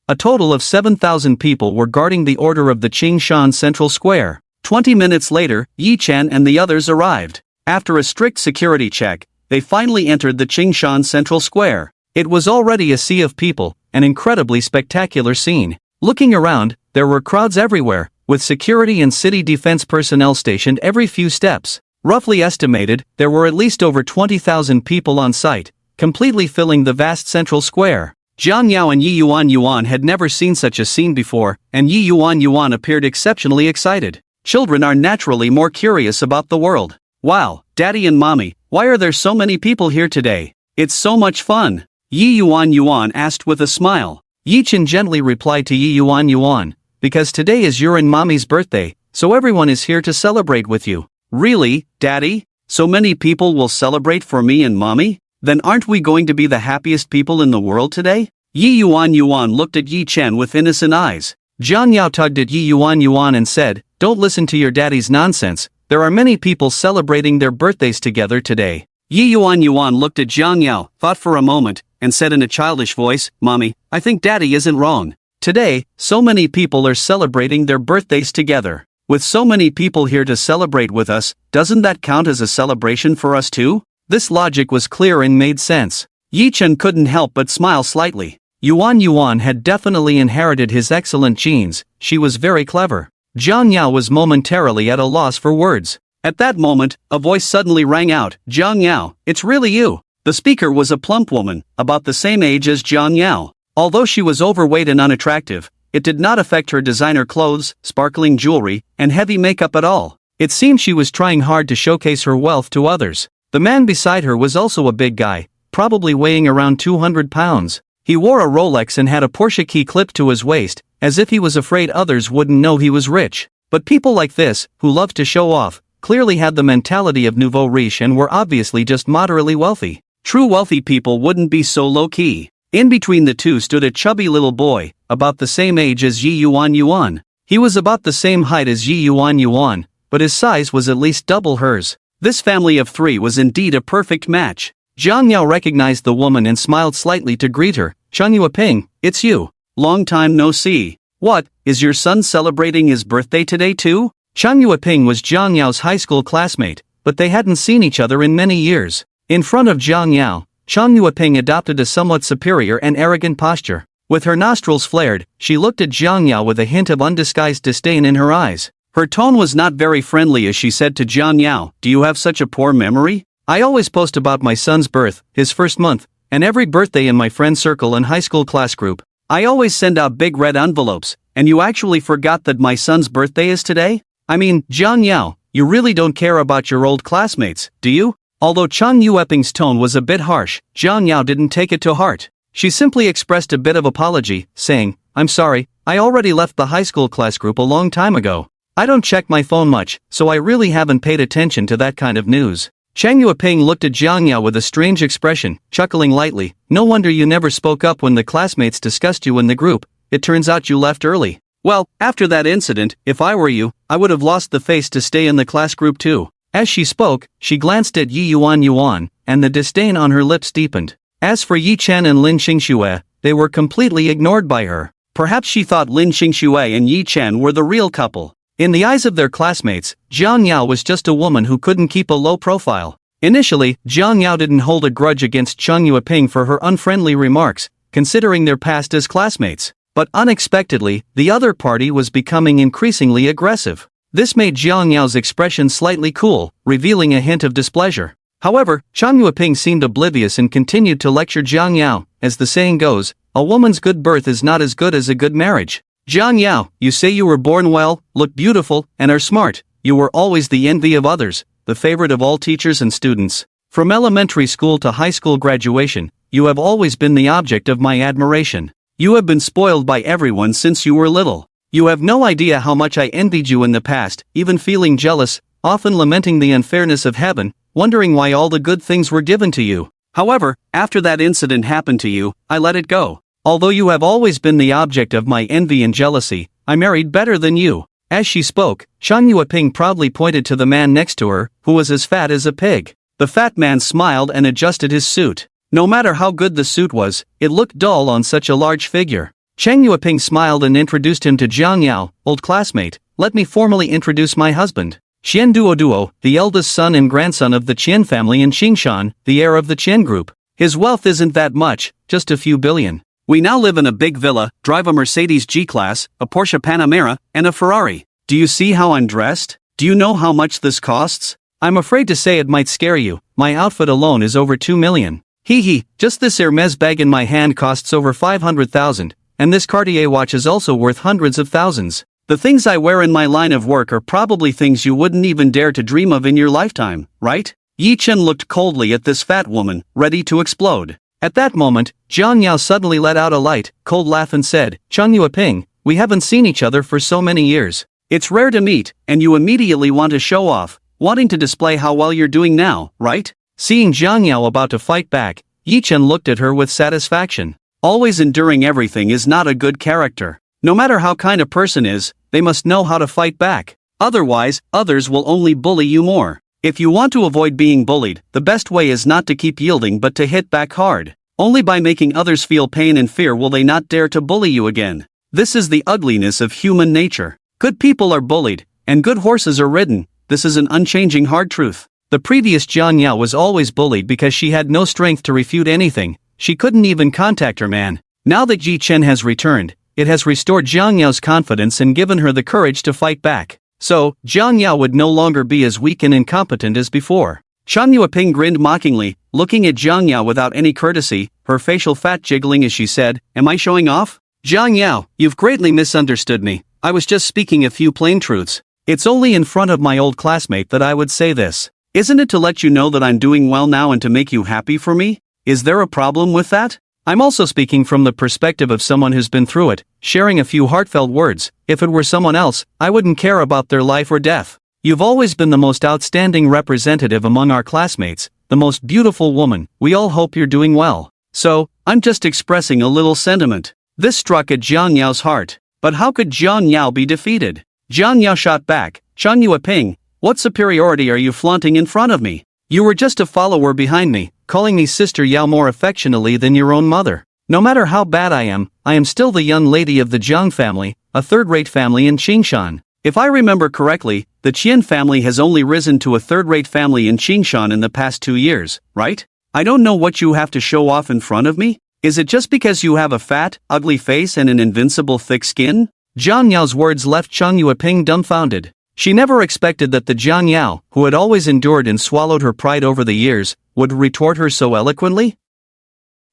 A total of 7,000 people were guarding the order of the Qingshan Central Square. 20 minutes later, Yi Chen and the others arrived. After a strict security check, they finally entered the Qingshan Central Square. It was already a sea of people, an incredibly spectacular scene. Looking around, there were crowds everywhere, with security and city defense personnel stationed every few steps. Roughly estimated, there were at least over 20,000 people on site, completely filling the vast central square. Jiang Yao and Yi Yuan had never seen such a scene before, and Yi Yuan appeared exceptionally excited. Children are naturally more curious about the world. Wow, Daddy and Mommy, why are there so many people here today? It's so much fun. Yi Yuan asked with a smile. Yi Chen gently replied to Yi Yuan, because today is your and Mommy's birthday, so everyone is here to celebrate with you. Really, Daddy? So many people will celebrate for me and Mommy? Then aren't we going to be the happiest people in the world today? Yi Yuan looked at Yi Chen with innocent eyes. Jiang Yao tugged at Yi Yuan and said, "Don't listen to your daddy's nonsense, there are many people celebrating their birthdays together today." Yi Yuan looked at Jiang Yao, thought for a moment, and said in a childish voice, "Mommy, I think Daddy isn't wrong. Today, so many people are celebrating their birthdays together. With so many people here to celebrate with us, doesn't that count as a celebration for us too?" This logic was clear and made sense. Yi Chen couldn't help but smile slightly. Yuan had definitely inherited his excellent genes, she was very clever. Jiang Yao was momentarily at a loss for words. At that moment, a voice suddenly rang out, "Jiang Yao, it's really you." The speaker was a plump woman, about the same age as Jiang Yao. Although she was overweight and unattractive, it did not affect her designer clothes, sparkling jewelry, and heavy makeup at all. It seemed she was trying hard to showcase her wealth to others. The man beside her was also a big guy, probably weighing around 200 pounds. He wore a Rolex and had a Porsche key clipped to his waist, as if he was afraid others wouldn't know he was rich. But people like this, who loved to show off, clearly had the mentality of nouveau riche and were obviously just moderately wealthy. True wealthy people wouldn't be so low-key. In between the two stood a chubby little boy, about the same age as Yi Yuan. He was about the same height as Yi Yuan, but his size was at least double hers. This family of three was indeed a perfect match. Jiang Yao recognized the woman and smiled slightly to greet her. "Chen Yueping, it's you. Long time no see. What, is your son celebrating his birthday today too?" Chen Yueping was Jiang Yao's high school classmate, but they hadn't seen each other in many years. In front of Jiang Yao, Chen Yueping adopted a somewhat superior and arrogant posture. With her nostrils flared, she looked at Jiang Yao with a hint of undisguised disdain in her eyes. Her tone was not very friendly as she said to Jiang Yao, "Do you have such a poor memory? I always post about my son's birth, his first month, and every birthday in my friend circle and high school class group. I always send out big red envelopes, and you actually forgot that my son's birthday is today? I mean, Jiang Yao, you really don't care about your old classmates, do you?" Although Chen Yueping's tone was a bit harsh, Jiang Yao didn't take it to heart. She simply expressed a bit of apology, saying, "I'm sorry, I already left the high school class group a long time ago. I don't check my phone much, so I really haven't paid attention to that kind of news." Chen Yueping looked at Jiang Yao with a strange expression, chuckling lightly. "No wonder you never spoke up when the classmates discussed you in the group. It turns out you left early. Well, after that incident, if I were you, I would have lost the face to stay in the class group too." As she spoke, she glanced at Yi Yuan, and the disdain on her lips deepened. As for Yi Chen and Lin Xingxue, they were completely ignored by her. Perhaps she thought Lin Xingxue and Yi Chen were the real couple. In the eyes of their classmates, Jiang Yao was just a woman who couldn't keep a low profile. Initially, Jiang Yao didn't hold a grudge against Chen Yueping for her unfriendly remarks, considering their past as classmates. But unexpectedly, the other party was becoming increasingly aggressive. This made Jiang Yao's expression slightly cool, revealing a hint of displeasure. However, Chen Yueping seemed oblivious and continued to lecture Jiang Yao. As the saying goes, a woman's good birth is not as good as a good marriage. "Jiang Yao, you say you were born well, look beautiful, and are smart. You were always the envy of others, the favorite of all teachers and students. From elementary school to high school graduation, you have always been the object of my admiration. You have been spoiled by everyone since you were little. You have no idea how much I envied you in the past, even feeling jealous, often lamenting the unfairness of heaven, wondering why all the good things were given to you. However, after that incident happened to you, I let it go. Although you have always been the object of my envy and jealousy, I married better than you." As she spoke, Chen Yueping proudly pointed to the man next to her, who was as fat as a pig. The fat man smiled and adjusted his suit. No matter how good the suit was, it looked dull on such a large figure. Chen Yueping smiled and introduced him to Jiang Yao. "Old classmate, let me formally introduce my husband. Qian Duoduo, the eldest son and grandson of the Qian family in Qingshan, the heir of the Qian group. His wealth isn't that much, just a few billion. We now live in a big villa, drive a Mercedes G-Class, a Porsche Panamera, and a Ferrari. Do you see how I'm dressed? Do you know how much this costs? I'm afraid to say it might scare you, my outfit alone is over 2 million. Hee, just this Hermes bag in my hand costs over 500,000, and this Cartier watch is also worth hundreds of thousands. The things I wear in my line of work are probably things you wouldn't even dare to dream of in your lifetime, right? Yi Chen looked coldly at this fat woman, ready to explode. At that moment, Jiang Yao suddenly let out a light, cold laugh and said, Chang Yueping, we haven't seen each other for so many years. It's rare to meet, and you immediately want to show off, wanting to display how well you're doing now, right? Seeing Jiang Yao about to fight back, Yi Chen looked at her with satisfaction. Always enduring everything is not a good character. No matter how kind a person is, they must know how to fight back. Otherwise, others will only bully you more. If you want to avoid being bullied, the best way is not to keep yielding but to hit back hard. Only by making others feel pain and fear will they not dare to bully you again. This is the ugliness of human nature. Good people are bullied, and good horses are ridden. This is an unchanging hard truth. The previous Jiang Yao was always bullied because she had no strength to refute anything. She couldn't even contact her man. Now that Yi Chen has returned, it has restored Jiang Yao's confidence and given her the courage to fight back. So, Jiang Yao would no longer be as weak and incompetent as before. Chang Yueping grinned mockingly, looking at Jiang Yao without any courtesy, her facial fat jiggling as she said, "Am I showing off?" Jiang Yao, you've greatly misunderstood me. I was just speaking a few plain truths. It's only in front of my old classmate that I would say this. Isn't it to let you know that I'm doing well now and to make you happy for me? Is there a problem with that? I'm also speaking from the perspective of someone who's been through it, sharing a few heartfelt words. If it were someone else, I wouldn't care about their life or death. You've always been the most outstanding representative among our classmates, the most beautiful woman. We all hope you're doing well. So, I'm just expressing a little sentiment. This struck at Jiang Yao's heart. But how could Jiang Yao be defeated? Jiang Yao shot back, Chang Yueping, what superiority are you flaunting in front of me? You were just a follower behind me, calling me Sister Yao more affectionately than your own mother. No matter how bad I am still the young lady of the Jiang family, a third-rate family in Qingshan. If I remember correctly, the Qian family has only risen to a third-rate family in Qingshan in the past 2 years, right? I don't know what you have to show off in front of me. Is it just because you have a fat, ugly face and an invincible thick skin? Jiang Yao's words left Chang Yueping dumbfounded. She never expected that the Jiang Yao, who had always endured and swallowed her pride over the years, would retort her so eloquently.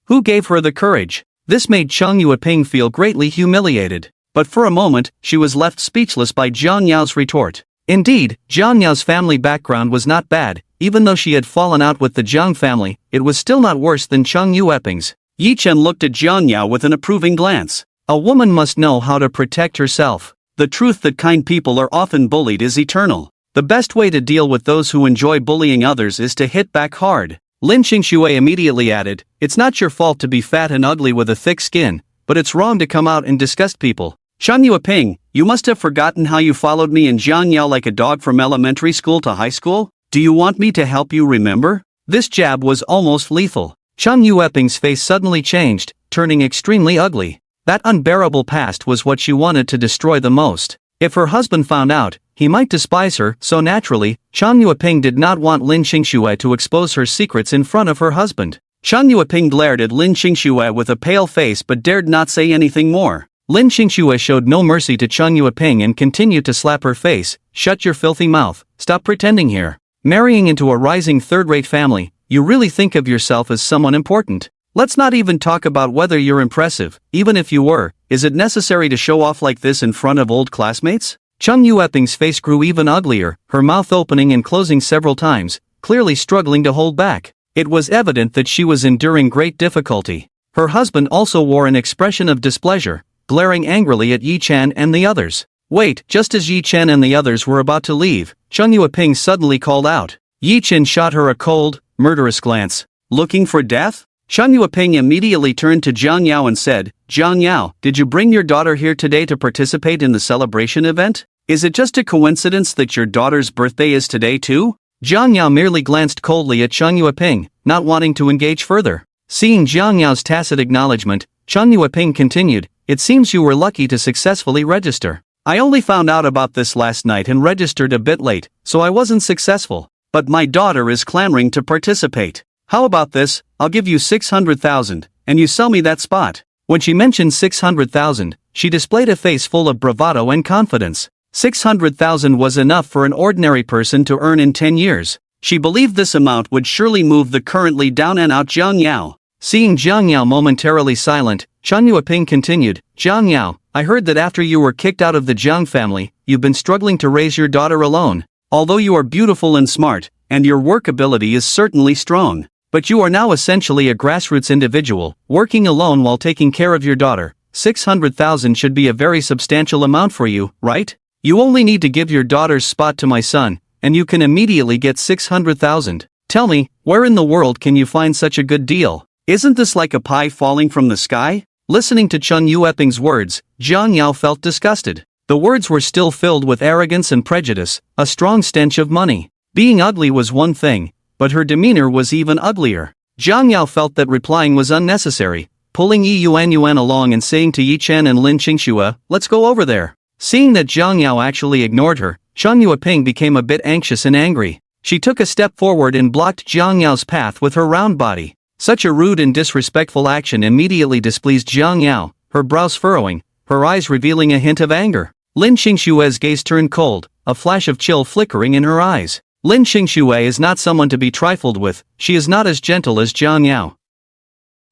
Who gave her the courage? This made Chang Yueping feel greatly humiliated. But for a moment, she was left speechless by Jiang Yao's retort. Indeed, Jiang Yao's family background was not bad. Even though she had fallen out with the Jiang family, it was still not worse than Chang Yueping's. Yi Chen looked at Jiang Yao with an approving glance. A woman must know how to protect herself. The truth that kind people are often bullied is eternal. The best way to deal with those who enjoy bullying others is to hit back hard. Lin Xingxue immediately added, it's not your fault to be fat and ugly with a thick skin, but it's wrong to come out and disgust people. Chang Yueping, you must have forgotten how you followed me and Jiang Yao like a dog from elementary school to high school? Do you want me to help you remember? This jab was almost lethal. Chang Yueping's face suddenly changed, turning extremely ugly. That unbearable past was what she wanted to destroy the most. If her husband found out, he might despise her, so naturally, Chang Yueping did not want Lin Xingxue to expose her secrets in front of her husband. Chang Yueping glared at Lin Xingxue with a pale face but dared not say anything more. Lin Xingxue showed no mercy to Chang Yueping and continued to slap her face. Shut your filthy mouth, stop pretending here. Marrying into a rising third-rate family, you really think of yourself as someone important. Let's not even talk about whether you're impressive. Even if you were, is it necessary to show off like this in front of old classmates? Chang Yueping's face grew even uglier, her mouth opening and closing several times, clearly struggling to hold back. It was evident that she was enduring great difficulty. Her husband also wore an expression of displeasure, glaring angrily at Yi Chen and the others. Wait, just as Yi Chen and the others were about to leave, Chang Yueping suddenly called out. Yi Chen shot her a cold, murderous glance. Looking for death? Chang Yueping immediately turned to Jiang Yao and said, Jiang Yao, did you bring your daughter here today to participate in the celebration event? Is it just a coincidence that your daughter's birthday is today too? Jiang Yao merely glanced coldly at Chang Yueping, not wanting to engage further. Seeing Jiang Yao's tacit acknowledgement, Chang Yueping continued, it seems you were lucky to successfully register. I only found out about this last night and registered a bit late, so I wasn't successful. But my daughter is clamoring to participate. How about this? I'll give you 600,000, and you sell me that spot." When she mentioned 600,000, she displayed a face full of bravado and confidence. 600,000 was enough for an ordinary person to earn in 10 years. She believed this amount would surely move the currently down and out Jiang Yao. Seeing Jiang Yao momentarily silent, Chen Yueping continued, "Jiang Yao, I heard that after you were kicked out of the Jiang family, you've been struggling to raise your daughter alone. Although you are beautiful and smart, and your work ability is certainly strong, but you are now essentially a grassroots individual, working alone while taking care of your daughter. 600,000 should be a very substantial amount for you, right? You only need to give your daughter's spot to my son, and you can immediately get 600,000. Tell me, where in the world can you find such a good deal? Isn't this like a pie falling from the sky?" Listening to Chen Yueping's words, Jiang Yao felt disgusted. The words were still filled with arrogance and prejudice, a strong stench of money. Being ugly was one thing, but her demeanor was even uglier. Jiang Yao felt that replying was unnecessary, pulling Yi Yuan along and saying to Yi Chen and Lin Qingxue, "Let's go over there." Seeing that Jiang Yao actually ignored her, Chen Yueping became a bit anxious and angry. She took a step forward and blocked Jiang Yao's path with her round body. Such a rude and disrespectful action immediately displeased Jiang Yao, her brows furrowing, her eyes revealing a hint of anger. Lin Qingxue's gaze turned cold, a flash of chill flickering in her eyes. Lin Qingxue is not someone to be trifled with, she is not as gentle as Jiang Yao.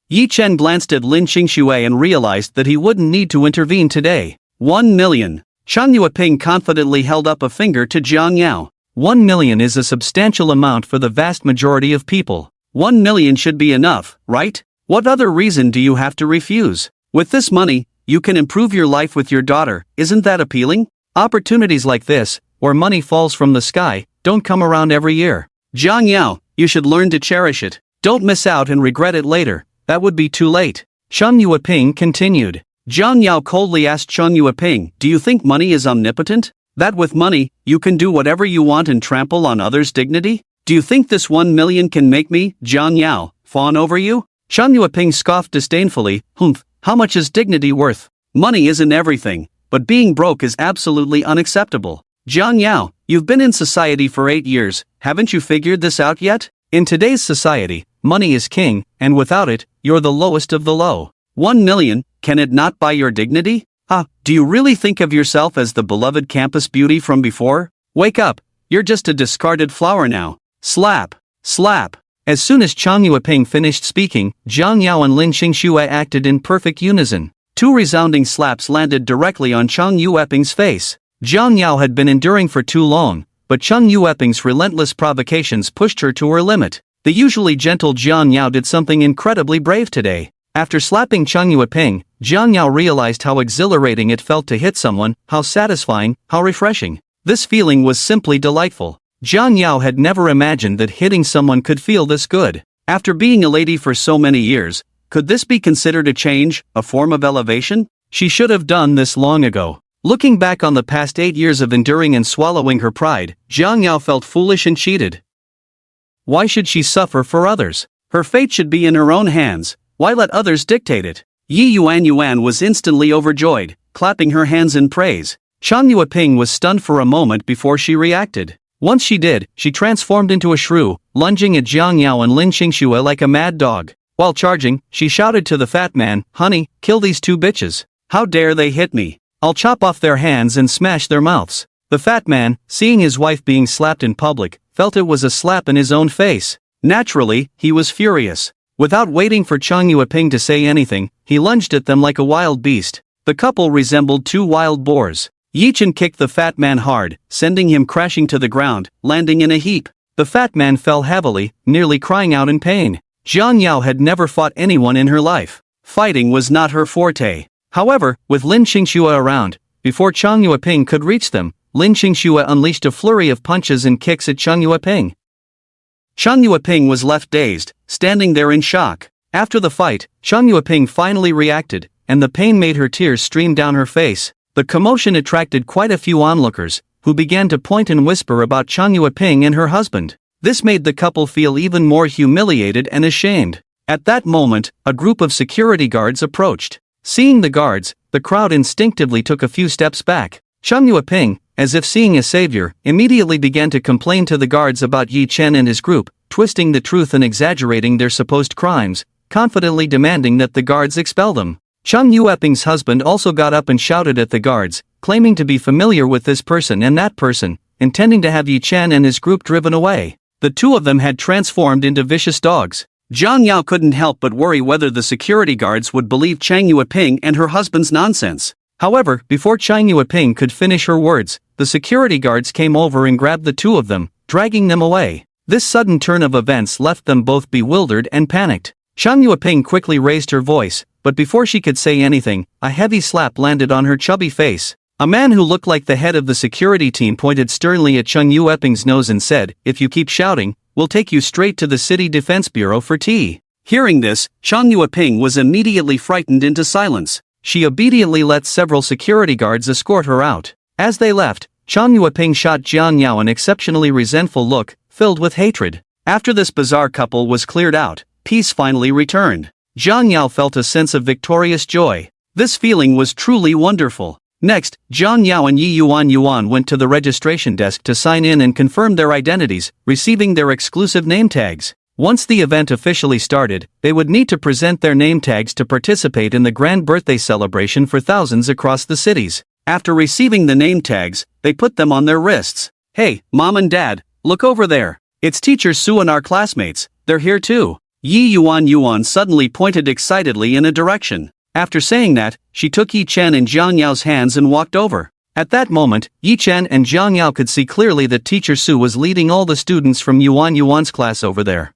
Yi Chen glanced at Lin Qingxue and realized that he wouldn't need to intervene today. 1 million. Chen Yueping confidently held up a finger to Jiang Yao. 1 million is a substantial amount for the vast majority of people. 1 million should be enough, right? What other reason do you have to refuse? With this money, you can improve your life with your daughter, isn't that appealing? Opportunities like this, where money falls from the sky, don't come around every year. Jiang Yao, you should learn to cherish it. Don't miss out and regret it later, that would be too late. Chen Yueping continued. Jiang Yao coldly asked Chen Yueping, "Do you think money is omnipotent? That with money, you can do whatever you want and trample on others' dignity? Do you think this 1 million can make me, Jiang Yao, fawn over you?" Chen Yueping scoffed disdainfully, "Humph, how much is dignity worth? Money isn't everything, but being broke is absolutely unacceptable. Jiang Yao, you've been in society for 8 years, haven't you figured this out yet? In today's society, money is king, and without it, you're the lowest of the low. 1 million, can it not buy your dignity? Do you really think of yourself as the beloved campus beauty from before? Wake up, you're just a discarded flower now." Slap! Slap! As soon as Chen Yueping finished speaking, Jiang Yao and Lin Qingxue acted in perfect unison. 2 resounding slaps landed directly on Chen Yueping's face. Jiang Yao had been enduring for too long, but Chen Yueping's relentless provocations pushed her to her limit. The usually gentle Jiang Yao did something incredibly brave today. After slapping Chen Yueping, Jiang Yao realized how exhilarating it felt to hit someone, how satisfying, how refreshing. This feeling was simply delightful. Jiang Yao had never imagined that hitting someone could feel this good. After being a lady for so many years, could this be considered a change, a form of elevation? She should have done this long ago. Looking back on the past 8 years of enduring and swallowing her pride, Jiang Yao felt foolish and cheated. Why should she suffer for others? Her fate should be in her own hands. Why let others dictate it? Yi Yuan was instantly overjoyed, clapping her hands in praise. Chen Yueping was stunned for a moment before she reacted. Once she did, she transformed into a shrew, lunging at Jiang Yao and Lin Qingxue like a mad dog. While charging, she shouted to the fat man, "Honey, kill these 2 bitches. How dare they hit me? I'll chop off their hands and smash their mouths." The fat man, seeing his wife being slapped in public, felt it was a slap in his own face. Naturally, he was furious. Without waiting for Chen Yueping to say anything, he lunged at them like a wild beast. The couple resembled 2 wild boars. Yi Chen kicked the fat man hard, sending him crashing to the ground, landing in a heap. The fat man fell heavily, nearly crying out in pain. Jiang Yao had never fought anyone in her life. Fighting was not her forte. However, with Lin Qingxue around, before Chen Yueping could reach them, Lin Qingxue unleashed a flurry of punches and kicks at Chen Yueping. Chen Yueping was left dazed, standing there in shock. After the fight, Chen Yueping finally reacted, and the pain made her tears stream down her face. The commotion attracted quite a few onlookers, who began to point and whisper about Chen Yueping and her husband. This made the couple feel even more humiliated and ashamed. At that moment, a group of security guards approached. Seeing the guards, the crowd instinctively took a few steps back. Chang Yueping, as if seeing a savior, immediately began to complain to the guards about Yi Chen and his group, twisting the truth and exaggerating their supposed crimes, confidently demanding that the guards expel them. Chang Yueping's husband also got up and shouted at the guards, claiming to be familiar with this person and that person, intending to have Yi Chen and his group driven away. The two of them had transformed into vicious dogs. Zhang Yao couldn't help but worry whether the security guards would believe Chang Yueping and her husband's nonsense. However, before Chang Yueping could finish her words, the security guards came over and grabbed the two of them, dragging them away. This sudden turn of events left them both bewildered and panicked. Chang Yueping quickly raised her voice, but before she could say anything, a heavy slap landed on her chubby face. A man who looked like the head of the security team pointed sternly at Chang Yueping's nose and said, "If you keep shouting, we'll take you straight to the City Defense Bureau for tea." Hearing this, Chang Yueping was immediately frightened into silence. She obediently let several security guards escort her out. As they left, Chang Yueping shot Jiang Yao an exceptionally resentful look, filled with hatred. After this bizarre couple was cleared out, peace finally returned. Jiang Yao felt a sense of victorious joy. This feeling was truly wonderful. Next, Jiang Yao and Yi Yuan went to the registration desk to sign in and confirm their identities, receiving their exclusive name tags. Once the event officially started, they would need to present their name tags to participate in the grand birthday celebration for thousands across the cities. After receiving the name tags, they put them on their wrists. "Hey, Mom and Dad, look over there. It's Teacher Su and our classmates, they're here too." Yi Yuan suddenly pointed excitedly in a direction. After saying that, she took Yi Chen and Zhang Yao's hands and walked over. At that moment, Yi Chen and Zhang Yao could see clearly that Teacher Su was leading all the students from Yuan's class over there.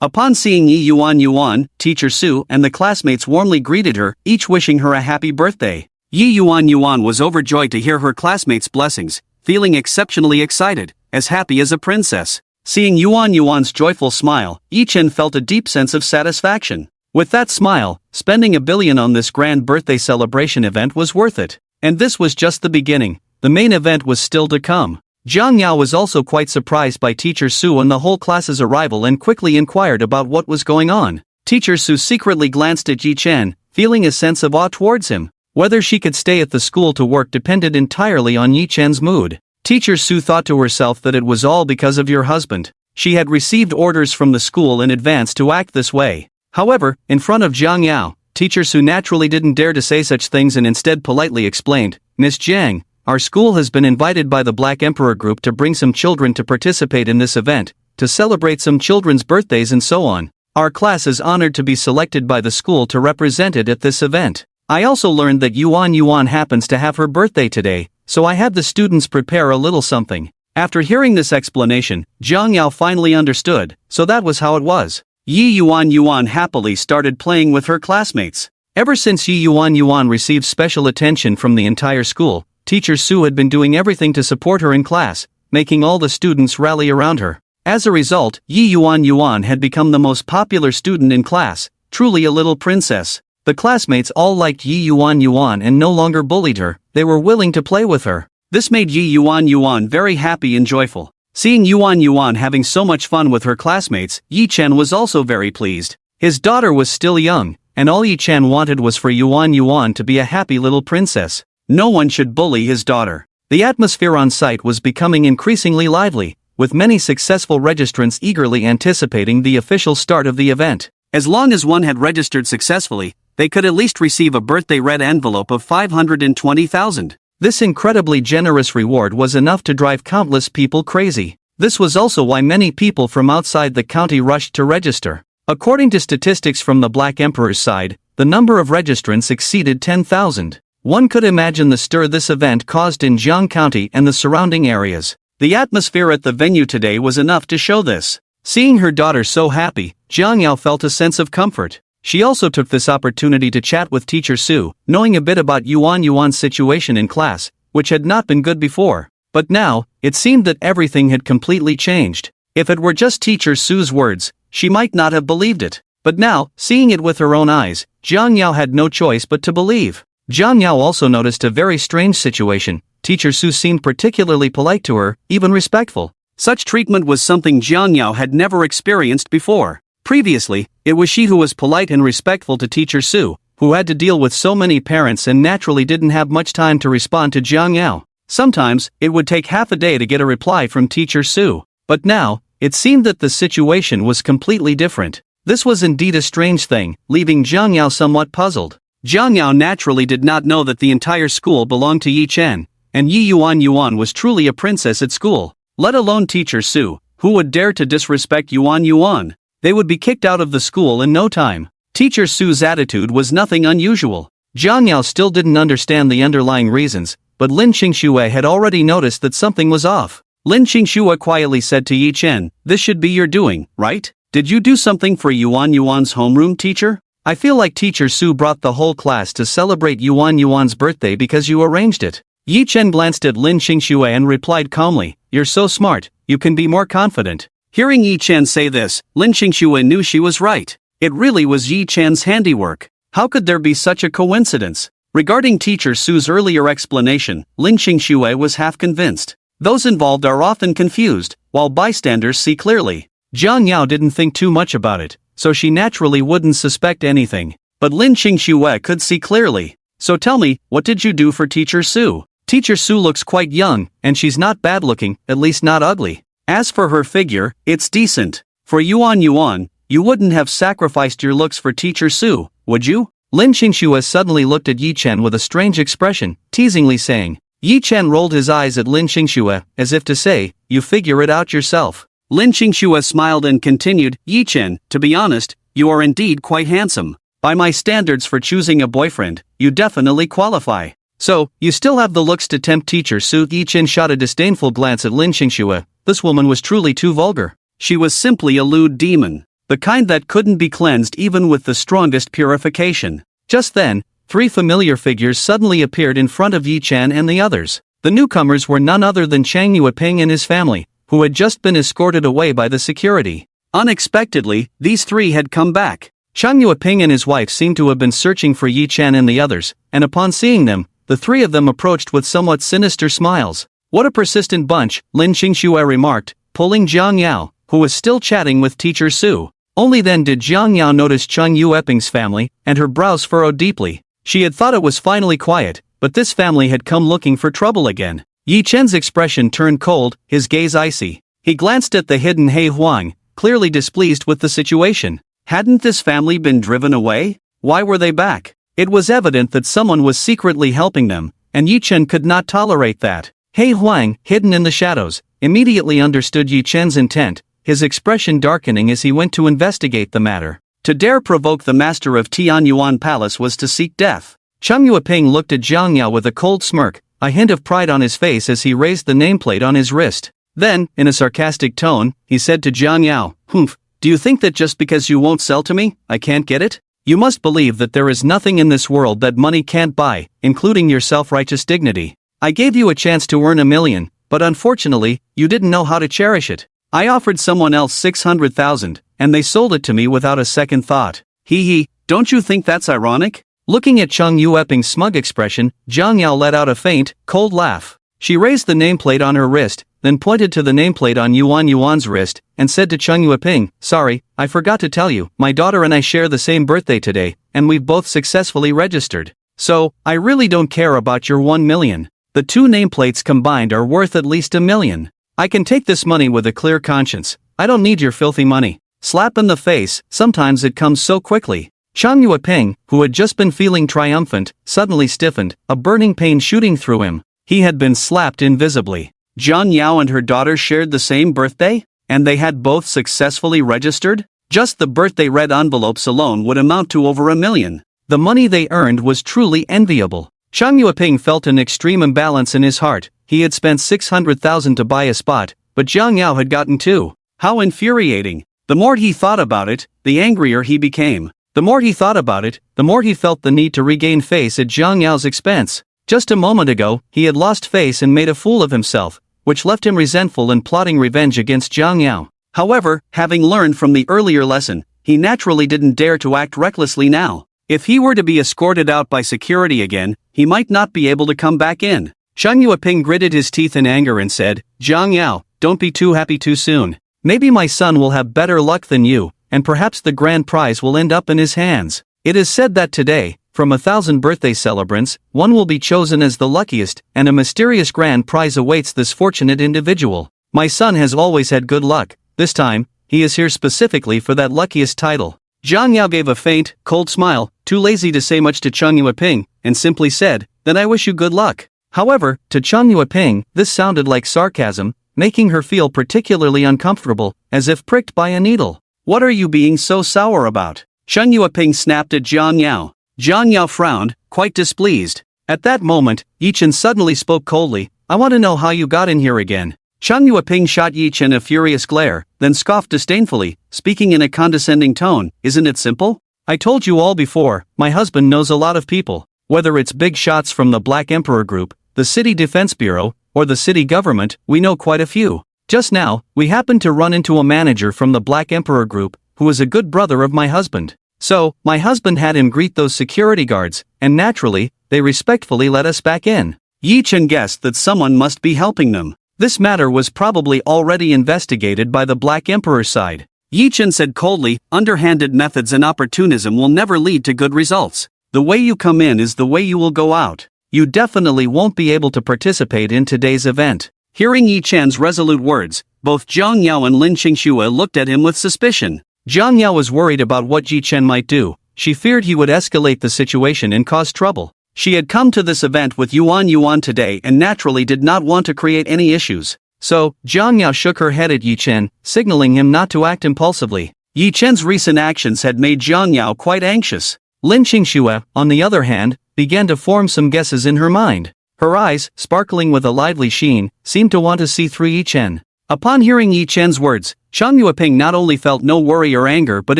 Upon seeing Yi Yuan, Teacher Su and the classmates warmly greeted her, each wishing her a happy birthday. Yi Yuan was overjoyed to hear her classmates' blessings, feeling exceptionally excited, as happy as a princess. Seeing Yuan's joyful smile, Yi Chen felt a deep sense of satisfaction. With that smile, spending $1 billion on this grand birthday celebration event was worth it. And this was just the beginning. The main event was still to come. Jiang Yao was also quite surprised by Teacher Su and the whole class's arrival and quickly inquired about what was going on. Teacher Su secretly glanced at Yi Chen, feeling a sense of awe towards him. Whether she could stay at the school to work depended entirely on Yi Chen's mood. Teacher Su thought to herself that it was all because of your husband. She had received orders from the school in advance to act this way. However, in front of Jiang Yao, Teacher Su naturally didn't dare to say such things and instead politely explained, "Miss Jiang, our school has been invited by the Black Emperor Group to bring some children to participate in this event, to celebrate some children's birthdays and so on. Our class is honored to be selected by the school to represent it at this event. I also learned that Yuan happens to have her birthday today, so I had the students prepare a little something." After hearing this explanation, Jiang Yao finally understood, so that was how it was. Yi Yuan happily started playing with her classmates. Ever since Yi Yuan received special attention from the entire school, Teacher Su had been doing everything to support her in class, making all the students rally around her. As a result, Yi Yuan had become the most popular student in class, truly a little princess. The classmates all liked Yi Yuan and no longer bullied her, they were willing to play with her. This made Yi Yuan very happy and joyful. Seeing Yuan having so much fun with her classmates, Yi Chen was also very pleased. His daughter was still young, and all Yi Chen wanted was for Yuan to be a happy little princess. No one should bully his daughter. The atmosphere on site was becoming increasingly lively, with many successful registrants eagerly anticipating the official start of the event. As long as one had registered successfully, they could at least receive a birthday red envelope of 520,000. This incredibly generous reward was enough to drive countless people crazy. This was also why many people from outside the county rushed to register. According to statistics from the Black Emperor's side, the number of registrants exceeded 10,000. One could imagine the stir this event caused in Jiang County and the surrounding areas. The atmosphere at the venue today was enough to show this. Seeing her daughter so happy, Jiang Yao felt a sense of comfort. She also took this opportunity to chat with Teacher Su, knowing a bit about Yuan's situation in class, which had not been good before. But now, it seemed that everything had completely changed. If it were just Teacher Su's words, she might not have believed it. But now, seeing it with her own eyes, Jiang Yao had no choice but to believe. Jiang Yao also noticed a very strange situation. Teacher Su seemed particularly polite to her, even respectful. Such treatment was something Jiang Yao had never experienced before. Previously, it was she who was polite and respectful to Teacher Su, who had to deal with so many parents and naturally didn't have much time to respond to Jiang Yao. Sometimes, it would take half a day to get a reply from Teacher Su. But now, it seemed that the situation was completely different. This was indeed a strange thing, leaving Jiang Yao somewhat puzzled. Jiang Yao naturally did not know that the entire school belonged to Yi Chen, and Yi Yuan was truly a princess at school. Let alone Teacher Su, who would dare to disrespect Yuan? They would be kicked out of the school in no time. Teacher Su's attitude was nothing unusual. Jiang Yao still didn't understand the underlying reasons, but Lin Qingxue had already noticed that something was off. Lin Qingxue quietly said to Yi Chen, "This should be your doing, right? Did you do something for Yuan's homeroom, teacher? I feel like Teacher Su brought the whole class to celebrate Yuan's birthday because you arranged it." Yi Chen glanced at Lin Qingxue and replied calmly, "You're so smart, you can be more confident." Hearing Yi Chen say this, Lin Qingxue knew she was right. It really was Yi Chen's handiwork. How could there be such a coincidence? Regarding Teacher Su's earlier explanation, Lin Qingxue was half convinced. Those involved are often confused, while bystanders see clearly. Jiang Yao didn't think too much about it, so she naturally wouldn't suspect anything. But Lin Qingxue could see clearly. "So tell me, what did you do for Teacher Su?" Teacher Su looks quite young, and she's not bad looking, at least not ugly. As for her figure, it's decent. For Yuan, you wouldn't have sacrificed your looks for Teacher Su, would you? Lin Qingxue suddenly looked at Yi Chen with a strange expression, teasingly saying. Yi Chen rolled his eyes at Lin Qingxue, as if to say, "You figure it out yourself." Lin Qingxue smiled and continued, "Yi Chen, to be honest, you are indeed quite handsome. By my standards for choosing a boyfriend, you definitely qualify. So, you still have the looks to tempt Teacher Su." Yi Chen shot a disdainful glance at Lin Qingxue. This woman was truly too vulgar. She was simply a lewd demon. The kind that couldn't be cleansed even with the strongest purification. Just then, 3 familiar figures suddenly appeared in front of Yi Chen and the others. The newcomers were none other than Chang Yueping and his family, who had just been escorted away by the security. Unexpectedly, these 3 had come back. Chang Yueping and his wife seemed to have been searching for Yi Chen and the others, and upon seeing them, the 3 of them approached with somewhat sinister smiles. "What a persistent bunch," Lin Qingxue remarked, pulling Jiang Yao, who was still chatting with Teacher Su. Only then did Jiang Yao notice Chang Yueping's family, and her brows furrowed deeply. She had thought it was finally quiet, but this family had come looking for trouble again. Yi Chen's expression turned cold, his gaze icy. He glanced at the hidden He Huang, clearly displeased with the situation. Hadn't this family been driven away? Why were they back? It was evident that someone was secretly helping them, and Yi Chen could not tolerate that. He Huang, hidden in the shadows, immediately understood Yi Chen's intent, his expression darkening as he went to investigate the matter. To dare provoke the master of Tianyuan Palace was to seek death. Chang Yueping looked at Jiang Yao with a cold smirk, a hint of pride on his face as he raised the nameplate on his wrist. Then, in a sarcastic tone, he said to Jiang Yao, "Humph, do you think that just because you won't sell to me, I can't get it? You must believe that there is nothing in this world that money can't buy, including your self-righteous dignity. I gave you a chance to earn $1 million, but unfortunately, you didn't know how to cherish it. I offered someone else 600,000, and they sold it to me without a second thought. Hee, don't you think that's ironic?" Looking at Chang Yueping's smug expression, Jiang Yao let out a faint, cold laugh. She raised the nameplate on her wrist, then pointed to the nameplate on Yuan's wrist, and said to Chang Yueping, "Sorry, I forgot to tell you, my daughter and I share the same birthday today, and we've both successfully registered. So, I really don't care about your 1 million. The 2 nameplates combined are worth at least $1 million. I can take this money with a clear conscience. I don't need your filthy money." Slap in the face, sometimes it comes so quickly. Chang Yueping, who had just been feeling triumphant, suddenly stiffened, a burning pain shooting through him. He had been slapped invisibly. Jiang Yao and her daughter shared the same birthday? And they had both successfully registered? Just the birthday red envelopes alone would amount to over $1 million. The money they earned was truly enviable. Chang Yueping felt an extreme imbalance in his heart. He had spent 600,000 to buy a spot, but Jiang Yao had gotten 2. How infuriating. The more he thought about it, the angrier he became. The more he thought about it, the more he felt the need to regain face at Jiang Yao's expense. Just a moment ago, he had lost face and made a fool of himself, which left him resentful and plotting revenge against Jiang Yao. However, having learned from the earlier lesson, he naturally didn't dare to act recklessly now. If he were to be escorted out by security again, he might not be able to come back in. Chang Yueping gritted his teeth in anger and said, "Jiang Yao, don't be too happy too soon. Maybe my son will have better luck than you, and perhaps the grand prize will end up in his hands. It is said that today, From 1,000 birthday celebrants, one will be chosen as the luckiest, and a mysterious grand prize awaits this fortunate individual. My son has always had good luck. This time, he is here specifically for that luckiest title. Zhang Yao gave a faint, cold smile, too lazy to say much to Cheng Yueping, and simply said, "Then I wish you good luck." However, to Cheng Yueping, this sounded like sarcasm, making her feel particularly uncomfortable, as if pricked by a needle. "What are you being so sour about?" Cheng Yueping snapped at Zhang Yao. Zhang Yao frowned, quite displeased. At that moment, Yi Chen suddenly spoke coldly, "I want to know how you got in here again." Cheng Yueping shot Yi Chen a furious glare, then scoffed disdainfully, speaking in a condescending tone, "Isn't it simple? I told you all before, my husband knows a lot of people. Whether it's big shots from the Black Emperor Group, the City Defense Bureau, or the city government, we know quite a few. Just now, we happened to run into a manager from the Black Emperor Group, who is a good brother of my husband. So, my husband had him greet those security guards, and naturally, they respectfully let us back in." Yi Chen guessed that someone must be helping them. This matter was probably already investigated by the Black Emperor's side. Yi Chen said coldly, "Underhanded methods and opportunism will never lead to good results. The way you come in is the way you will go out. You definitely won't be able to participate in today's event." Hearing Yi Chen's resolute words, both Zhang Yao and Lin Qingxue looked at him with suspicion. Zhang Yao was worried about what Yi Chen might do. She feared he would escalate the situation and cause trouble. She had come to this event with Yuan today and naturally did not want to create any issues. So, Zhang Yao shook her head at Yi Chen, signaling him not to act impulsively. Yi Chen's recent actions had made Zhang Yao quite anxious. Lin Qingxue, on the other hand, began to form some guesses in her mind. Her eyes, sparkling with a lively sheen, seemed to want to see through Yi Chen. Upon hearing Yi Chen's words, Cheng Yueping not only felt no worry or anger but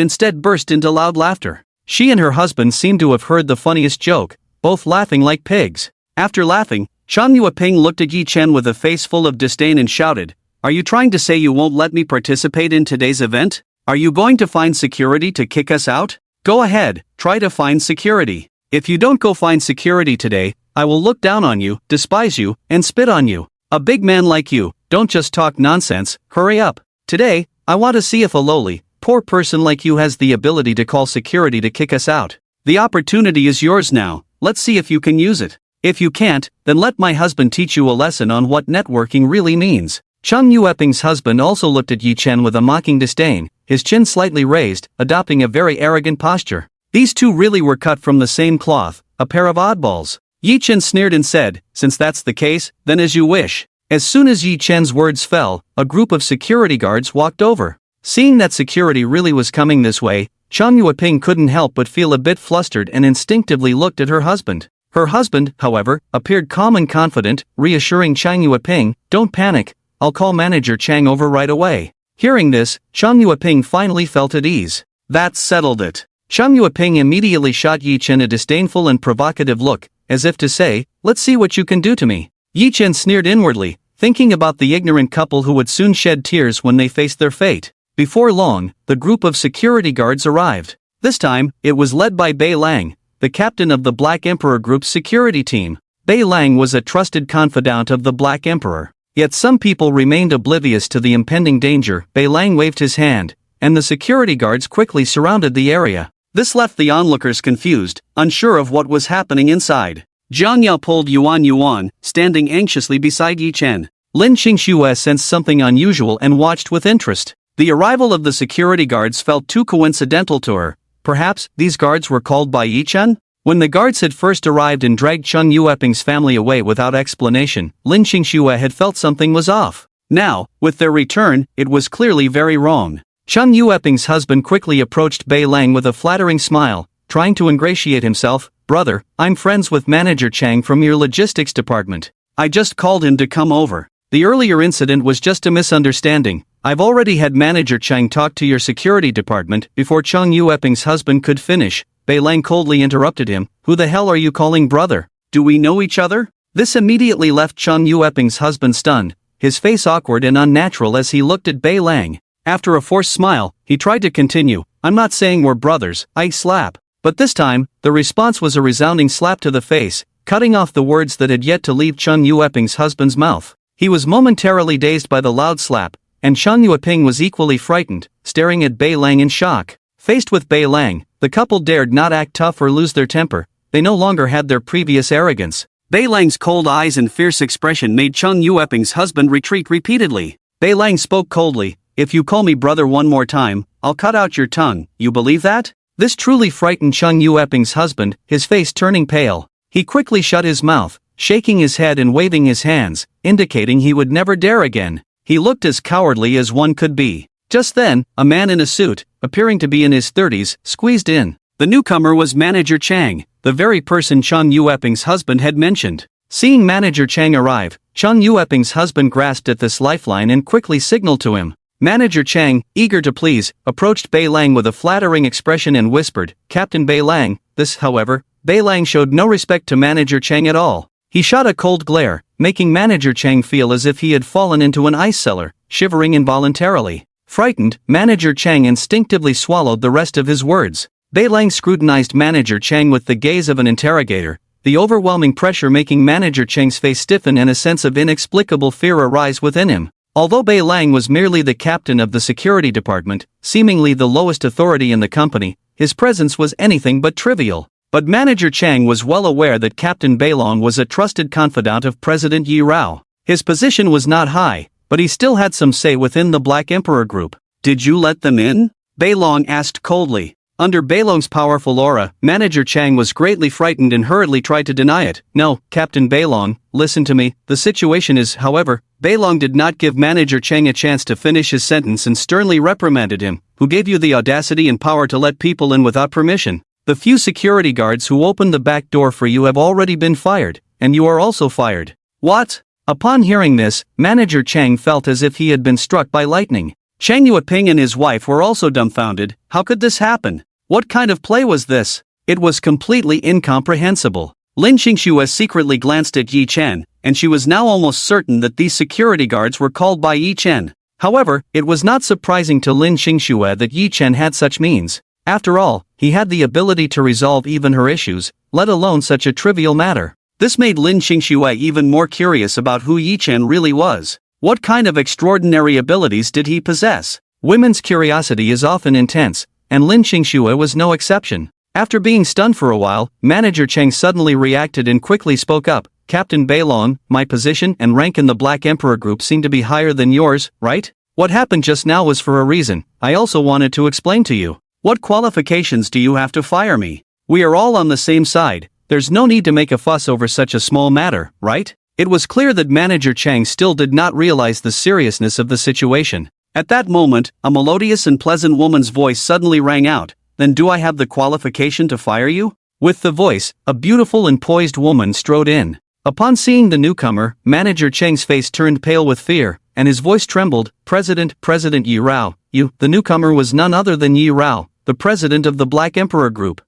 instead burst into loud laughter. She and her husband seemed to have heard the funniest joke, both laughing like pigs. After laughing, Cheng Yueping looked at Yi Chen with a face full of disdain and shouted, "Are you trying to say you won't let me participate in today's event? Are you going to find security to kick us out? Go ahead, try to find security. If you don't go find security today, I will look down on you, despise you, and spit on you. A big man like you, don't just talk nonsense, hurry up. Today, I want to see if a lowly, poor person like you has the ability to call security to kick us out. The opportunity is yours now, let's see if you can use it. If you can't, then let my husband teach you a lesson on what networking really means." Cheng Yueping's husband also looked at Yi Chen with a mocking disdain, his chin slightly raised, adopting a very arrogant posture. These two really were cut from the same cloth, a pair of oddballs. Yi Chen sneered and said, "Since that's the case, then as you wish." As soon as Yi Chen's words fell, a group of security guards walked over. Seeing that security really was coming this way, Cheng Yueping couldn't help but feel a bit flustered and instinctively looked at her husband. Her husband, however, appeared calm and confident, reassuring Cheng Yueping, "Don't panic, I'll call Manager Chang over right away." Hearing this, Cheng Yueping finally felt at ease. That settled it. Cheng Yueping immediately shot Yi Chen a disdainful and provocative look, as if to say, "Let's see what you can do to me." Yi Chen sneered inwardly, thinking about the ignorant couple who would soon shed tears when they faced their fate. Before long, the group of security guards arrived. This time, it was led by Bei Lang, the captain of the Black Emperor Group's security team. Bei Lang was a trusted confidant of the Black Emperor. Yet some people remained oblivious to the impending danger. Bei Lang waved his hand, and the security guards quickly surrounded the area. This left the onlookers confused, unsure of what was happening inside. Zhang Yao pulled Yuan, standing anxiously beside Yi Chen. Lin Qingxue sensed something unusual and watched with interest. The arrival of the security guards felt too coincidental to her. Perhaps, these guards were called by Yi Chen? When the guards had first arrived and dragged Cheng Yueping's family away without explanation, Lin Qingxue had felt something was off. Now, with their return, it was clearly very wrong. Cheng Yueping's husband quickly approached Bei Lang with a flattering smile, trying to ingratiate himself. "Brother, I'm friends with Manager Chang from your logistics department. I just called him to come over. The earlier incident was just a misunderstanding. I've already had Manager Chang talk to your security department." Before Cheng Yueping's husband could finish, Bei Lang coldly interrupted him, "Who the hell are you calling brother? Do we know each other?" This immediately left Cheng Yueping's husband stunned, his face awkward and unnatural as he looked at Bei Lang. After a forced smile, he tried to continue, "I'm not saying we're brothers, I slap." But this time, the response was a resounding slap to the face, cutting off the words that had yet to leave Cheng Yueping's husband's mouth. He was momentarily dazed by the loud slap, and Cheng Yueping was equally frightened, staring at Bei Lang in shock. Faced with Bei Lang, the couple dared not act tough or lose their temper. they no longer had their previous arrogance. Bei Lang's cold eyes and fierce expression made Cheng Yueping's husband retreat repeatedly. Bei Lang spoke coldly, "If you call me brother one more time, I'll cut out your tongue, you believe that?" This truly frightened Cheng Yueping's husband, his face turning pale. He quickly shut his mouth, shaking his head and waving his hands, indicating he would never dare again. He looked as cowardly as one could be. Just then, a man in a suit, appearing to be in his 30s, squeezed in. The newcomer was Manager Chang, the very person Cheng Yueping's husband had mentioned. Seeing Manager Chang arrive, Cheng Yueping's husband grasped at this lifeline and quickly signaled to him. Manager Chang, eager to please, approached Bei Lang with a flattering expression and whispered, "Captain Bei Lang." This, however, Bei Lang showed no respect to Manager Chang at all. He shot a cold glare, making Manager Chang feel as if he had fallen into an ice cellar, shivering involuntarily. Frightened, Manager Chang instinctively swallowed the rest of his words. Bei Lang scrutinized Manager Chang with the gaze of an interrogator, the overwhelming pressure making Manager Chang's face stiffen and a sense of inexplicable fear arise within him. Although Bei Lang was merely the captain of the security department, seemingly the lowest authority in the company, his presence was anything but trivial. But Manager Chang was well aware that Captain Bei Lang was a trusted confidant of President Yi Rao. His position was not high, but he still had some say within the Black Emperor Group. "Did you let them in?" Bei Lang asked coldly. Under Bei Lang's powerful aura, Manager Chang was greatly frightened and hurriedly tried to deny it. "No, Captain Bei Lang, listen to me, the situation is," however, Bei Lang did not give Manager Chang a chance to finish his sentence and sternly reprimanded him. "Who gave you the audacity and power to let people in without permission? The few security guards who opened the back door for you have already been fired, and you are also fired." "What?" Upon hearing this, Manager Chang felt as if he had been struck by lightning. Cheng Yueping and his wife were also dumbfounded. How could this happen? What kind of play was this? It was completely incomprehensible. Lin Xingxue secretly glanced at Yi Chen, and she was now almost certain that these security guards were called by Yi Chen. However, it was not surprising to Lin Xingxue that Yi Chen had such means. After all, he had the ability to resolve even her issues, let alone such a trivial matter. This made Lin Xingxue even more curious about who Yi Chen really was. What kind of extraordinary abilities did he possess? Women's curiosity is often intense, and Lin Xingxue was no exception. After being stunned for a while, Manager Chang suddenly reacted and quickly spoke up. "Captain Bei Lang, my position and rank in the Black Emperor Group seem to be higher than yours, right? What happened just now was for a reason. I also wanted to explain to you. What qualifications do you have to fire me? We are all on the same side. There's no need to make a fuss over such a small matter, right?" It was clear that Manager Chang still did not realize the seriousness of the situation. At that moment, a melodious and pleasant woman's voice suddenly rang out. "Then do I have the qualification to fire you?" With the voice, a beautiful and poised woman strode in. Upon seeing the newcomer, Manager Chang's face turned pale with fear, and his voice trembled. President Yi Rao, you." The newcomer was none other than Yi Rao, the president of the Black Emperor Group.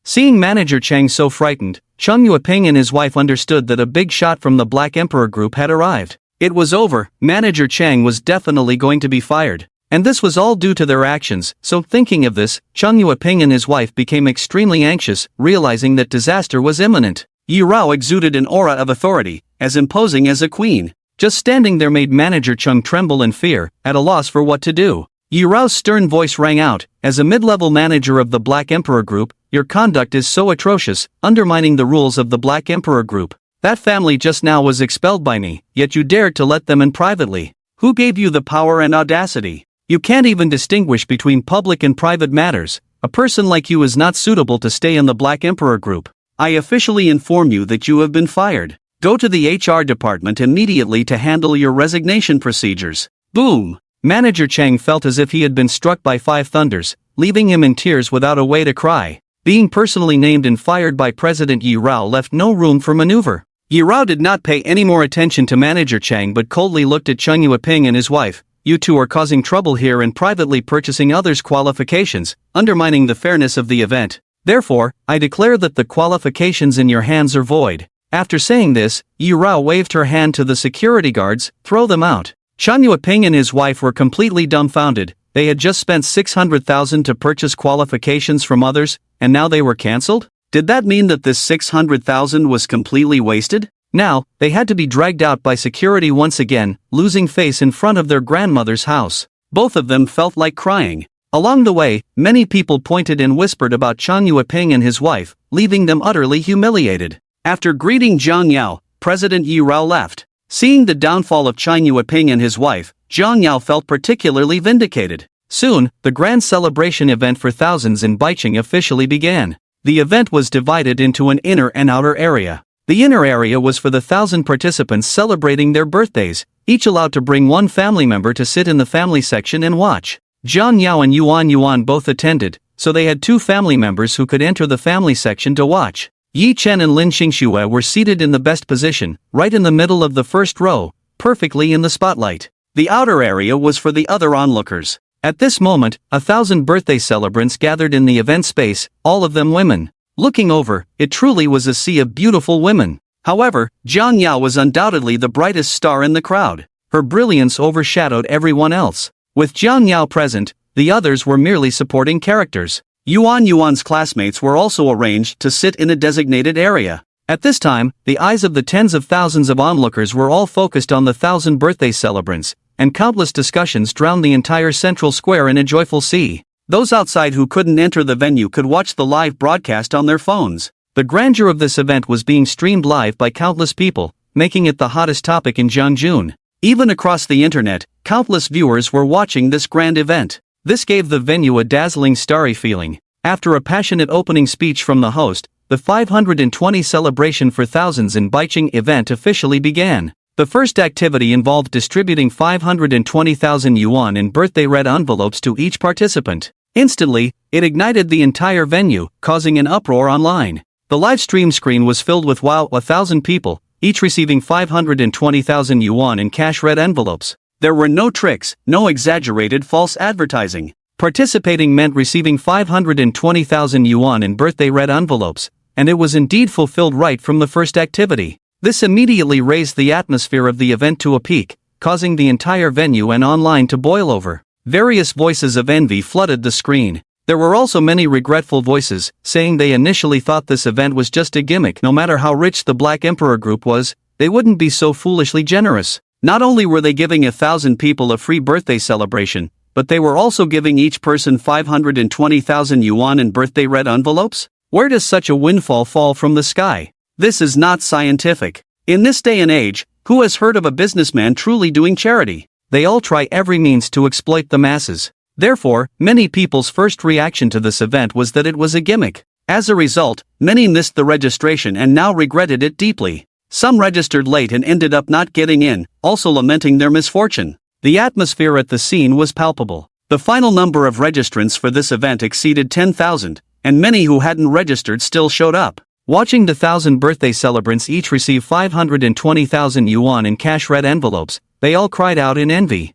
Seeing Manager Chang so frightened, Cheng Yueping and his wife understood that a big shot from the Black Emperor Group had arrived. It was over, Manager Chang was definitely going to be fired. And this was all due to their actions, so thinking of this, Cheng Yueping and his wife became extremely anxious, realizing that disaster was imminent. Yi Rao exuded an aura of authority, as imposing as a queen. Just standing there made Manager Cheng tremble in fear, at a loss for what to do. Yi Rao's stern voice rang out, "As a mid-level manager of the Black Emperor Group, your conduct is so atrocious, undermining the rules of the Black Emperor Group. That family just now was expelled by me, yet you dared to let them in privately. Who gave you the power and audacity? You can't even distinguish between public and private matters. A person like you is not suitable to stay in the Black Emperor Group. I officially inform you that you have been fired. Go to the HR department immediately to handle your resignation procedures." Boom! Manager Chang felt as if he had been struck by 5 thunders, leaving him in tears without a way to cry. Being personally named and fired by President Yi Rao left no room for maneuver. Yi Rao did not pay any more attention to Manager Chang but coldly looked at Cheng Yueping and his wife. "You two are causing trouble here and privately purchasing others' qualifications, undermining the fairness of the event. Therefore, I declare that the qualifications in your hands are void." After saying this, Yi Rao waved her hand to the security guards. "Throw them out." Cheng Yueping and his wife were completely dumbfounded. They had just spent 600,000 to purchase qualifications from others, and now they were cancelled? Did that mean that this 600,000 was completely wasted? Now, they had to be dragged out by security once again, losing face in front of their grandmother's house. Both of them felt like crying. Along the way, many people pointed and whispered about Chang Yueping and his wife, leaving them utterly humiliated. After greeting Zhang Yao, President Yi Rao left. Seeing the downfall of Chang Yueping and his wife, Zhang Yao felt particularly vindicated. Soon, the grand celebration event for thousands in Baicheng officially began. The event was divided into an inner and outer area. The inner area was for the 1,000 participants celebrating their birthdays, each allowed to bring one family member to sit in the family section and watch. Zhang Yao and Yuan Yuan both attended, so they had 2 family members who could enter the family section to watch. Yi Chen and Lin Xingxue were seated in the best position, right in the middle of the first row, perfectly in the spotlight. The outer area was for the other onlookers. At this moment, 1,000 birthday celebrants gathered in the event space, all of them women. Looking over, it truly was a sea of beautiful women. However, Zhang Yao was undoubtedly the brightest star in the crowd. Her brilliance overshadowed everyone else. With Zhang Yao present, the others were merely supporting characters. Yuan Yuan's classmates were also arranged to sit in a designated area. At this time, the eyes of the tens of thousands of onlookers were all focused on the 1,000 birthday celebrants, and countless discussions drowned the entire central square in a joyful sea. Those outside who couldn't enter the venue could watch the live broadcast on their phones. The grandeur of this event was being streamed live by countless people, making it the hottest topic in Jiangjun. Even across the internet, countless viewers were watching this grand event. This gave the venue a dazzling starry feeling. After a passionate opening speech from the host, the 520 celebration for thousands in Baicheng event officially began. The first activity involved distributing 520,000 yuan in birthday red envelopes to each participant. Instantly, it ignited the entire venue, causing an uproar online. The live stream screen was filled with 1,000 people, each receiving 520,000 yuan in cash red envelopes. There were no tricks, no exaggerated false advertising. Participating meant receiving 520,000 yuan in birthday red envelopes, and it was indeed fulfilled right from the first activity. This immediately raised the atmosphere of the event to a peak, causing the entire venue and online to boil over. Various voices of envy flooded the screen. There were also many regretful voices, saying they initially thought this event was just a gimmick. No matter how rich the Black Emperor Group was, they wouldn't be so foolishly generous. Not only were they giving 1,000 people a free birthday celebration, but they were also giving each person 520,000 yuan in birthday red envelopes? Where does such a windfall fall from the sky? This is not scientific. In this day and age, who has heard of a businessman truly doing charity? They all try every means to exploit the masses. Therefore, many people's first reaction to this event was that it was a gimmick. As a result, many missed the registration and now regretted it deeply. Some registered late and ended up not getting in, also lamenting their misfortune. The atmosphere at the scene was palpable. The final number of registrants for this event exceeded 10,000, and many who hadn't registered still showed up. Watching the 1,000 birthday celebrants each receive 520,000 yuan in cash red envelopes, they all cried out in envy.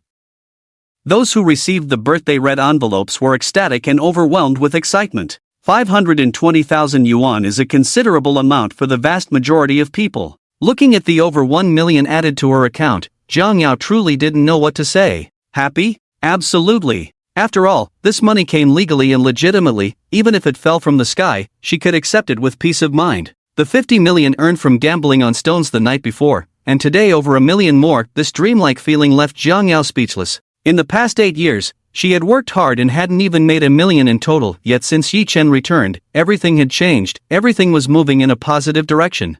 Those who received the birthday red envelopes were ecstatic and overwhelmed with excitement. 520,000 yuan is a considerable amount for the vast majority of people. Looking at the over 1 million added to her account, Zhang Yao truly didn't know what to say. Happy? Absolutely. After all, this money came legally and legitimately. Even if it fell from the sky, she could accept it with peace of mind. The 50 million earned from gambling on stones the night before, and today over 1 million more, this dreamlike feeling left Zhang Yao speechless. In the past 8 years, she had worked hard and hadn't even made 1 million in total, yet since Yi Chen returned, everything had changed, everything was moving in a positive direction.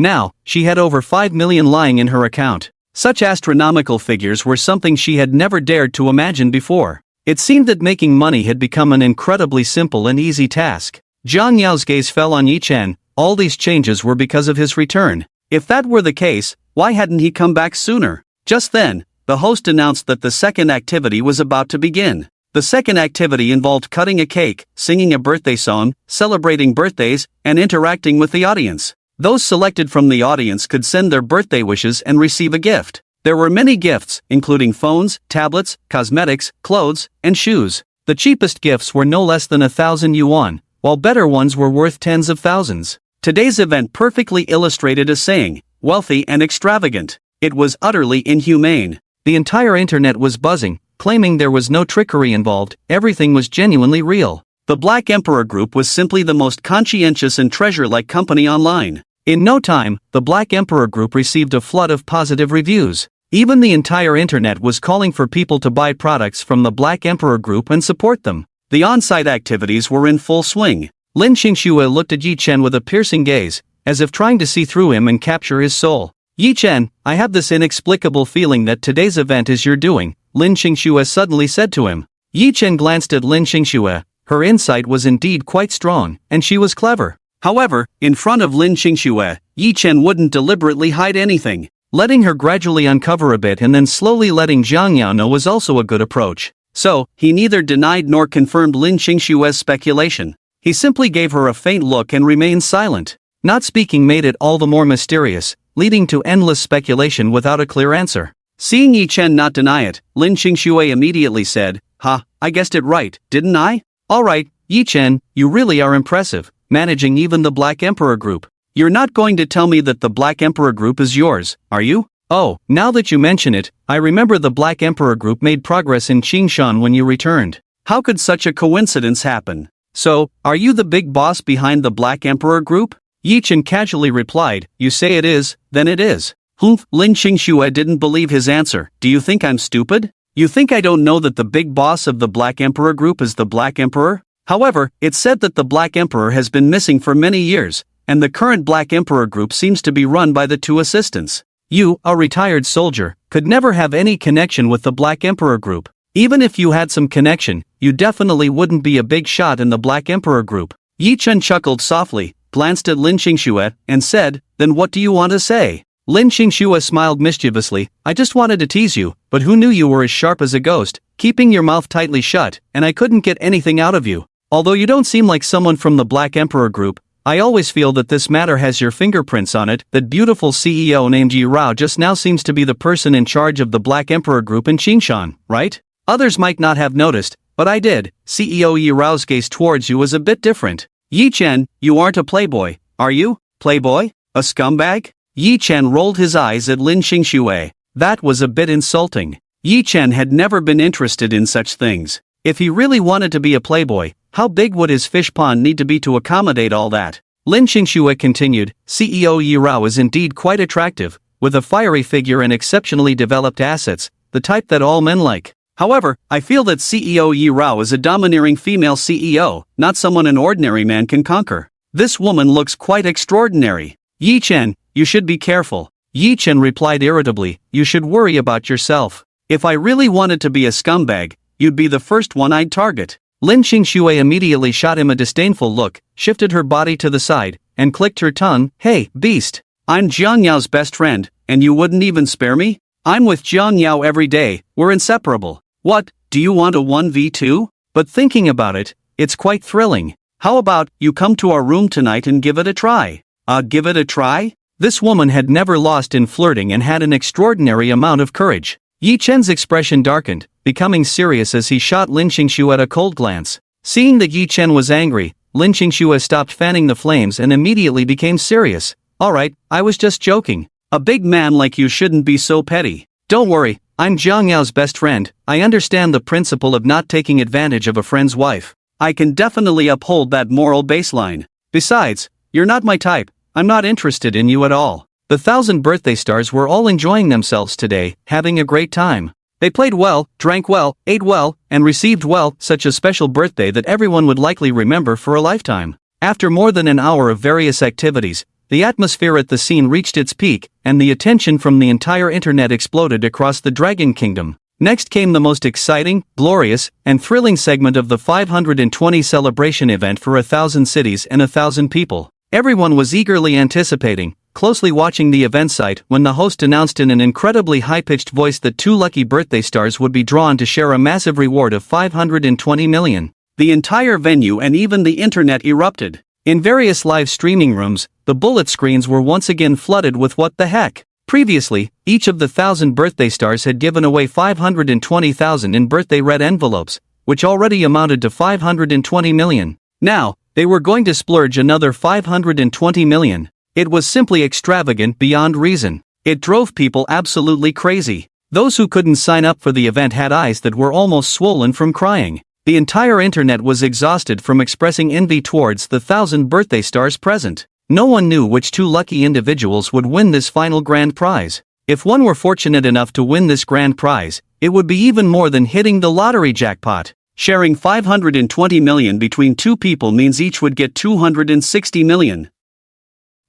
Now, she had over 5 million lying in her account. Such astronomical figures were something she had never dared to imagine before. It seemed that making money had become an incredibly simple and easy task. Zhang Yao's gaze fell on Yi Chen. All these changes were because of his return. If that were the case, why hadn't he come back sooner? Just then, the host announced that the second activity was about to begin. The second activity involved cutting a cake, singing a birthday song, celebrating birthdays, and interacting with the audience. Those selected from the audience could send their birthday wishes and receive a gift. There were many gifts, including phones, tablets, cosmetics, clothes, and shoes. The cheapest gifts were no less than 1,000 yuan, while better ones were worth tens of thousands. Today's event perfectly illustrated a saying, wealthy and extravagant. It was utterly inhumane. The entire internet was buzzing, claiming there was no trickery involved, everything was genuinely real. The Black Emperor Group was simply the most conscientious and treasure-like company online. In no time, the Black Emperor Group received a flood of positive reviews. Even the entire internet was calling for people to buy products from the Black Emperor Group and support them. The on-site activities were in full swing. Lin Xingxue looked at Yi Chen with a piercing gaze, as if trying to see through him and capture his soul. Yi Chen, I have this inexplicable feeling that today's event is your doing, Lin Xingxue suddenly said to him. Yi Chen glanced at Lin Xingxue. Her insight was indeed quite strong, and she was clever. However, in front of Lin Xingxue, Yi Chen wouldn't deliberately hide anything. Letting her gradually uncover a bit and then slowly letting Zhang Yao know was also a good approach. So, he neither denied nor confirmed Lin Xingxue's speculation. He simply gave her a faint look and remained silent. Not speaking made it all the more mysterious, leading to endless speculation without a clear answer. Seeing Yi Chen not deny it, Lin Xingxue immediately said, "Ha, I guessed it right, didn't I?" Alright, Yi Chen, you really are impressive, managing even the Black Emperor Group. You're not going to tell me that the Black Emperor Group is yours, are you? Oh, now that you mention it, I remember the Black Emperor Group made progress in Qingshan when you returned. How could such a coincidence happen? So, are you the big boss behind the Black Emperor Group? Yi Chen casually replied, you say it is, then it is. Humph, Lin Xingxue didn't believe his answer. Do you think I'm stupid? You think I don't know that the big boss of the Black Emperor Group is the Black Emperor? However, it's said that the Black Emperor has been missing for many years, and the current Black Emperor Group seems to be run by the two assistants. You, a retired soldier, could never have any connection with the Black Emperor Group. Even if you had some connection, you definitely wouldn't be a big shot in the Black Emperor Group. Yi Chen chuckled softly, glanced at Lin Xingxue, and said, then what do you want to say? Lin Xingxue smiled mischievously, I just wanted to tease you, but who knew you were as sharp as a ghost, keeping your mouth tightly shut, and I couldn't get anything out of you. Although you don't seem like someone from the Black Emperor Group, I always feel that this matter has your fingerprints on it. That beautiful CEO named Yi Rao just now seems to be the person in charge of the Black Emperor Group in Qingshan, right? Others might not have noticed, but I did. CEO Yi Rao's gaze towards you was a bit different. Yi Chen, you aren't a playboy, are you? Playboy? A scumbag? Yi Chen rolled his eyes at Lin Xingxue. That was a bit insulting. Yi Chen had never been interested in such things. If he really wanted to be a playboy, how big would his fish pond need to be to accommodate all that? Lin Xingxue continued, CEO Yi Rao is indeed quite attractive, with a fiery figure and exceptionally developed assets, the type that all men like. However, I feel that CEO Yi Rao is a domineering female CEO, not someone an ordinary man can conquer. This woman looks quite extraordinary. Yi Chen, you should be careful. Yi Chen replied irritably, you should worry about yourself. If I really wanted to be a scumbag, you'd be the first one I'd target. Lin Xingxue immediately shot him a disdainful look, shifted her body to the side, and clicked her tongue, hey, beast. I'm Zhang Yao's best friend, and you wouldn't even spare me? I'm with Zhang Yao every day, we're inseparable. What, do you want a 1v2? But thinking about it, it's quite thrilling. How about, you come to our room tonight and give it a try? Give it a try? This woman had never lost in flirting and had an extraordinary amount of courage. Yi Chen's expression darkened, becoming serious as he shot Lin Xingxue a cold glance. Seeing that Yi Chen was angry, Lin Xingxue stopped fanning the flames and immediately became serious. Alright, I was just joking. A big man like you shouldn't be so petty. Don't worry, I'm Zhang Yao's best friend. I understand the principle of not taking advantage of a friend's wife. I can definitely uphold that moral baseline. Besides, you're not my type. I'm not interested in you at all. The 1,000 birthday stars were all enjoying themselves today, having a great time. They played well, drank well, ate well, and received well, such a special birthday that everyone would likely remember for a lifetime. After more than an hour of various activities, the atmosphere at the scene reached its peak, and the attention from the entire internet exploded across the Dragon Kingdom. Next came the most exciting, glorious, and thrilling segment of the 520 celebration event for 1,000 cities and 1,000 people. Everyone was eagerly anticipating, closely watching the event site when the host announced in an incredibly high-pitched voice that 2 lucky birthday stars would be drawn to share a massive reward of 520 million. The entire venue and even the internet erupted. In various live streaming rooms, the bullet screens were once again flooded with what the heck. Previously, each of the 1,000 birthday stars had given away 520,000 in birthday red envelopes, which already amounted to 520 million. Now, they were going to splurge another 520 million. It was simply extravagant beyond reason. It drove people absolutely crazy. Those who couldn't sign up for the event had eyes that were almost swollen from crying. The entire internet was exhausted from expressing envy towards the 1,000 birthday stars present. No one knew which 2 lucky individuals would win this final grand prize. If one were fortunate enough to win this grand prize, it would be even more than hitting the lottery jackpot. Sharing 520 million between two people means each would get 260 million.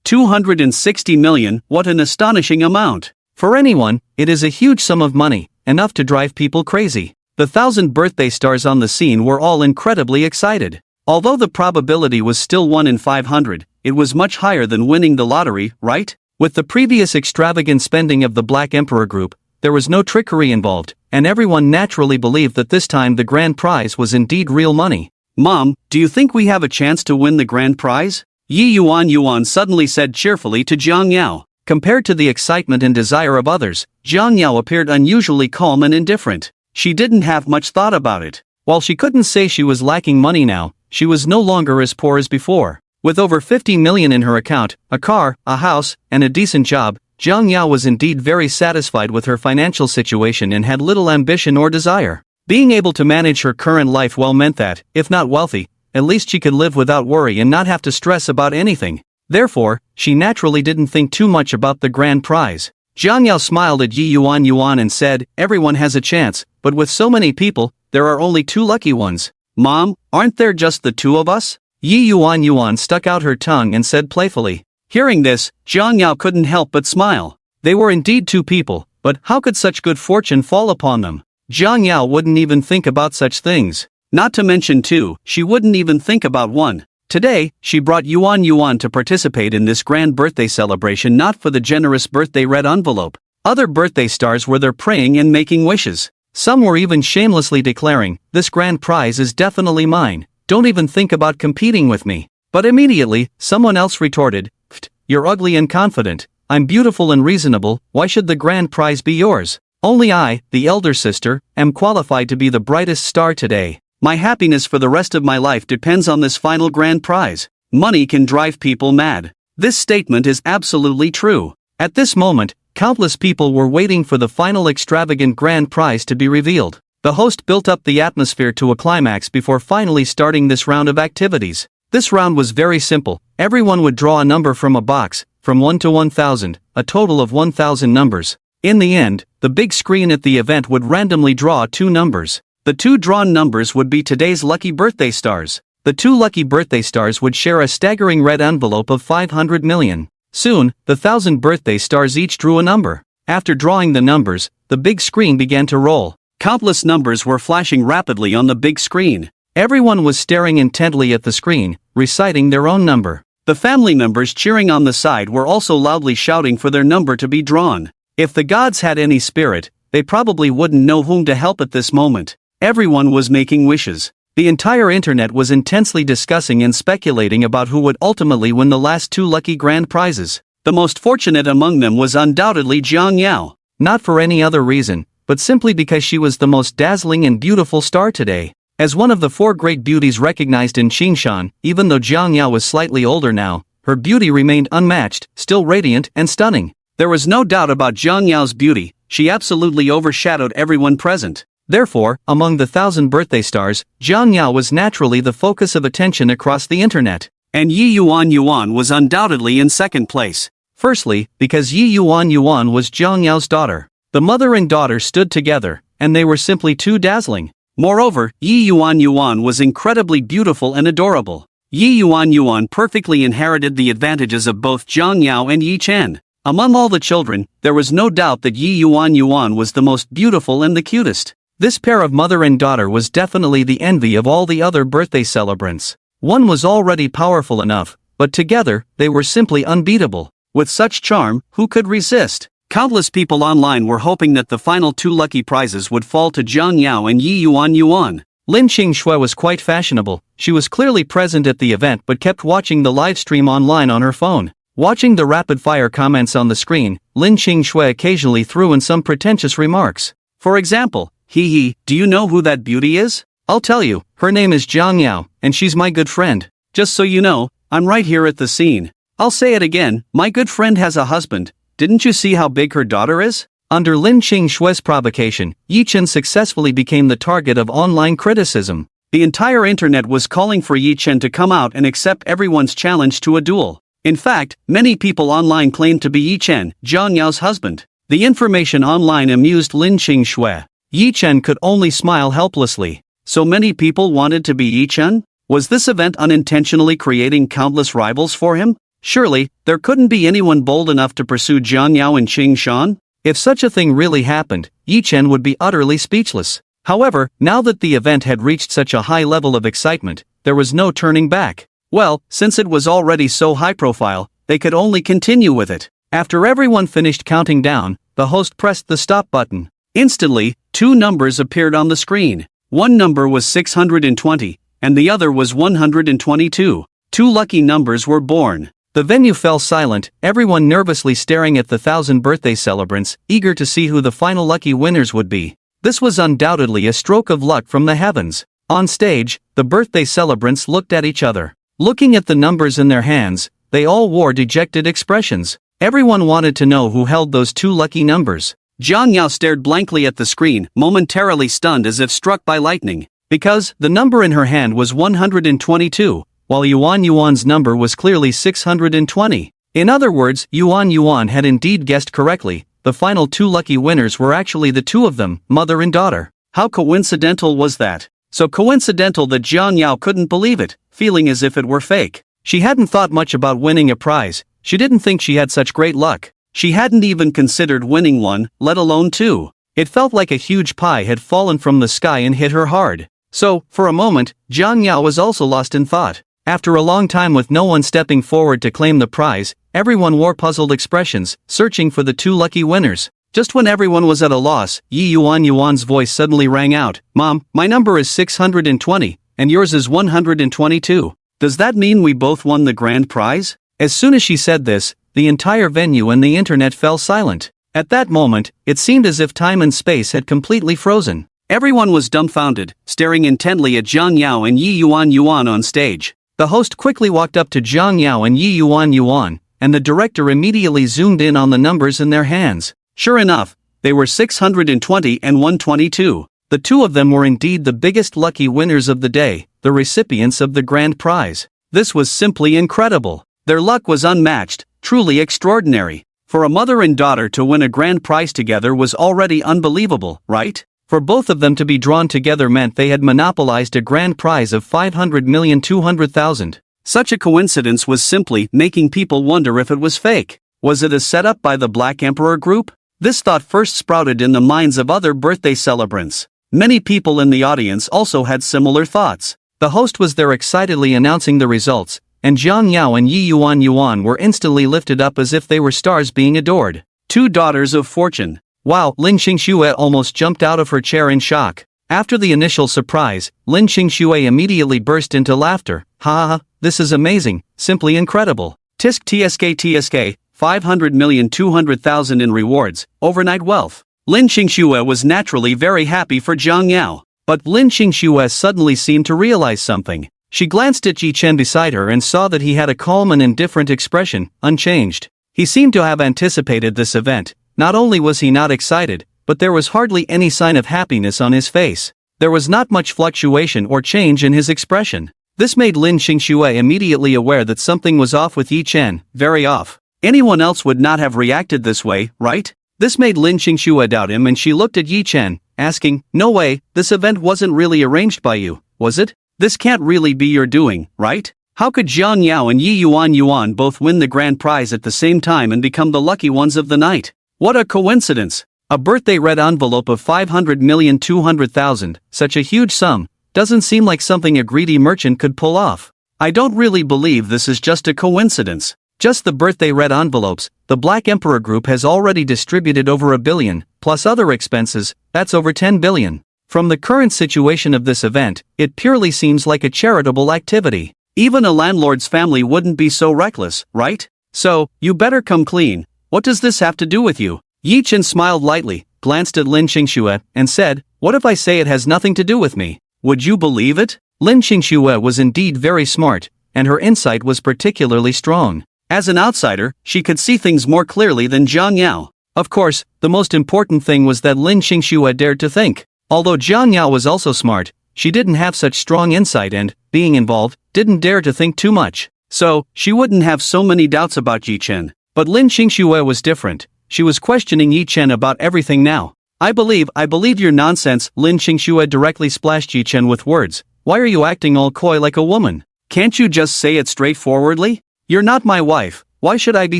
260 million, what an astonishing amount. For anyone, it is a huge sum of money, enough to drive people crazy. The 1,000 birthday stars on the scene were all incredibly excited. Although the probability was still 1 in 500, it was much higher than winning the lottery, right? With the previous extravagant spending of the Black Emperor Group, there was no trickery involved, and everyone naturally believed that this time the grand prize was indeed real money. Mom, do you think we have a chance to win the grand prize? Yi Yuan suddenly said cheerfully to Jiang Yao. Compared to the excitement and desire of others, Jiang Yao appeared unusually calm and indifferent. She didn't have much thought about it. While she couldn't say she was lacking money now, she was no longer as poor as before. With over 50 million in her account, a car, a house, and a decent job, Jiang Yao was indeed very satisfied with her financial situation and had little ambition or desire. Being able to manage her current life well meant that, if not wealthy, at least she could live without worry and not have to stress about anything. Therefore, she naturally didn't think too much about the grand prize. Jiang Yao smiled at Yi Yuan and said, "Everyone has a chance, but with so many people, there are only 2 lucky ones." Mom, aren't there just the 2 of us? Yi Yuan stuck out her tongue and said playfully. Hearing this, Jiang Yao couldn't help but smile. They were indeed 2 people, but how could such good fortune fall upon them? Jiang Yao wouldn't even think about such things. Not to mention 2, she wouldn't even think about 1. Today, she brought Yuan to participate in this grand birthday celebration not for the generous birthday red envelope. Other birthday stars were there praying and making wishes. Some were even shamelessly declaring, "This grand prize is definitely mine. Don't even think about competing with me." But immediately, someone else retorted, "Pfft, you're ugly and confident. I'm beautiful and reasonable, why should the grand prize be yours? Only I, the elder sister, am qualified to be the brightest star today. My happiness for the rest of my life depends on this final grand prize. Money can drive people mad." This statement is absolutely true. At this moment, countless people were waiting for the final extravagant grand prize to be revealed. The host built up the atmosphere to a climax before finally starting this round of activities. This round was very simple. Everyone would draw a number from a box, from 1 to 1,000, a total of 1,000 numbers. In the end, the big screen at the event would randomly draw 2 numbers. The 2 drawn numbers would be today's lucky birthday stars. The 2 lucky birthday stars would share a staggering red envelope of 500 million. Soon, the 1,000 birthday stars each drew a number. After drawing the numbers, the big screen began to roll. Countless numbers were flashing rapidly on the big screen. Everyone was staring intently at the screen, reciting their own number. The family members cheering on the side were also loudly shouting for their number to be drawn. If the gods had any spirit, they probably wouldn't know whom to help at this moment. Everyone was making wishes. The entire internet was intensely discussing and speculating about who would ultimately win the last 2 lucky grand prizes. The most fortunate among them was undoubtedly Jiang Yao. Not for any other reason, but simply because she was the most dazzling and beautiful star today. As one of the 4 great beauties recognized in Qingshan, even though Jiang Yao was slightly older now, her beauty remained unmatched, still radiant and stunning. There was no doubt about Jiang Yao's beauty, she absolutely overshadowed everyone present. Therefore, among the 1,000 birthday stars, Jiang Yao was naturally the focus of attention across the internet. And Yi Yuan was undoubtedly in second place. Firstly, because Yi Yuan was Jiang Yao's daughter. The mother and daughter stood together, and they were simply too dazzling. Moreover, Yi Yuan was incredibly beautiful and adorable. Yi Yuan perfectly inherited the advantages of both Jiang Yao and Yi Chen. Among all the children, there was no doubt that Yi Yuan was the most beautiful and the cutest. This pair of mother and daughter was definitely the envy of all the other birthday celebrants. One was already powerful enough, but together, they were simply unbeatable. With such charm, who could resist? Countless people online were hoping that the final 2 lucky prizes would fall to Jiang Yao and Yi Yuan. Lin Qingxue was quite fashionable. She was clearly present at the event but kept watching the live stream online on her phone. Watching the rapid-fire comments on the screen, Lin Qingxue occasionally threw in some pretentious remarks. For example, "Hee, do you know who that beauty is? I'll tell you, her name is Jiang Yao, and she's my good friend. Just so you know, I'm right here at the scene. I'll say it again, my good friend has a husband. Didn't you see how big her daughter is?" Under Lin Qingxue's provocation, Yi Chen successfully became the target of online criticism. The entire internet was calling for Yi Chen to come out and accept everyone's challenge to a duel. In fact, many people online claimed to be Yi Chen, Jiang Yao's husband. The information online amused Lin Qingxue. Yi Chen could only smile helplessly. So many people wanted to be Yi Chen? Was this event unintentionally creating countless rivals for him? Surely, there couldn't be anyone bold enough to pursue Jiang Yao and Qing Shan? If such a thing really happened, Yi Chen would be utterly speechless. However, now that the event had reached such a high level of excitement, there was no turning back. Well, since it was already so high profile, they could only continue with it. After everyone finished counting down, the host pressed the stop button. Instantly, two numbers appeared on the screen. One number was 620, and the other was 122. Two lucky numbers were born. The venue fell silent, everyone nervously staring at the 1,000 birthday celebrants, eager to see who the final lucky winners would be. This was undoubtedly a stroke of luck from the heavens. On stage, the birthday celebrants looked at each other. Looking at the numbers in their hands, they all wore dejected expressions. Everyone wanted to know who held those two lucky numbers. Jiang Yao stared blankly at the screen, momentarily stunned as if struck by lightning. Because the number in her hand was 122, while Yuan's number was clearly 620. In other words, Yuan had indeed guessed correctly. The final two lucky winners were actually the two of them, mother and daughter. How coincidental was that? So coincidental that Jiang Yao couldn't believe it, feeling as if it were fake. She hadn't thought much about winning a prize. She didn't think she had such great luck. She hadn't even considered winning one, let alone two. It felt like a huge pie had fallen from the sky and hit her hard. So, for a moment, Jiang Yao was also lost in thought. After a long time with no one stepping forward to claim the prize, everyone wore puzzled expressions, searching for the two lucky winners. Just when everyone was at a loss, Yuan's voice suddenly rang out. "Mom, my number is 620, and yours is 122. Does that mean we both won the grand prize?" As soon as she said this, the entire venue and the internet fell silent. At that moment, it seemed as if time and space had completely frozen. Everyone was dumbfounded, staring intently at Jiang Yao and Yuan on stage. The host quickly walked up to Jiang Yao and Yuan, and the director immediately zoomed in on the numbers in their hands. Sure enough, they were 620 and 122. The two of them were indeed the biggest lucky winners of the day, the recipients of the grand prize. This was simply incredible. Their luck was unmatched, truly extraordinary. For a mother and daughter to win a grand prize together was already unbelievable, right? For both of them to be drawn together meant they had monopolized a grand prize of 500,200,000. Such a coincidence was simply making people wonder if it was fake. Was it a setup by the Black Emperor Group? This thought first sprouted in the minds of other birthday celebrants. Many people in the audience also had similar thoughts. The host was there excitedly announcing the results, and Jiang Yao and Yuan were instantly lifted up as if they were stars being adored. Two daughters of fortune. Wow, Lin Qingxue almost jumped out of her chair in shock. After the initial surprise, Lin Qingxue immediately burst into laughter. Ha, this is amazing, simply incredible. TSK, 500,200,000 in rewards, overnight wealth. Lin Qingxue was naturally very happy for Jiang Yao. But Lin Qingxue suddenly seemed to realize something. She glanced at Yi Chen beside her and saw that he had a calm and indifferent expression, unchanged. He seemed to have anticipated this event. Not only was he not excited, but there was hardly any sign of happiness on his face. There was not much fluctuation or change in his expression. This made Lin Qingxue immediately aware that something was off with Yi Chen, very off. Anyone else would not have reacted this way, right? This made Lin Qingxue doubt him, and she looked at Yi Chen, asking, "No way, this event wasn't really arranged by you, was it? This can't really be your doing, right? How could Jiang Yao and Yuan both win the grand prize at the same time and become the lucky ones of the night? What a coincidence! A birthday red envelope of 500,200,000, such a huge sum, doesn't seem like something a greedy merchant could pull off. I don't really believe this is just a coincidence. Just the birthday red envelopes, the Black Emperor Group has already distributed over $1 billion, plus other expenses, that's over $10 billion. From the current situation of this event, it purely seems like a charitable activity. Even a landlord's family wouldn't be so reckless, right? So, you better come clean. What does this have to do with you?" Yi Chen smiled lightly, glanced at Lin Qingxue, and said, "What if I say it has nothing to do with me? Would you believe it?" Lin Qingxue was indeed very smart, and her insight was particularly strong. As an outsider, she could see things more clearly than Jiang Yao. Of course, the most important thing was that Lin Qingxue dared to think. Although Jiang Yao was also smart, she didn't have such strong insight and, being involved, didn't dare to think too much. So, she wouldn't have so many doubts about Yi Chen. But Lin Qingxue was different. she was questioning Yi Chen about everything now. I believe your nonsense," Lin Qingxue directly splashed Yi Chen with words. "Why are you acting all coy like a woman? Can't you just say it straightforwardly? You're not my wife, why should I be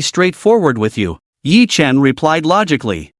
straightforward with you?" Yi Chen replied logically.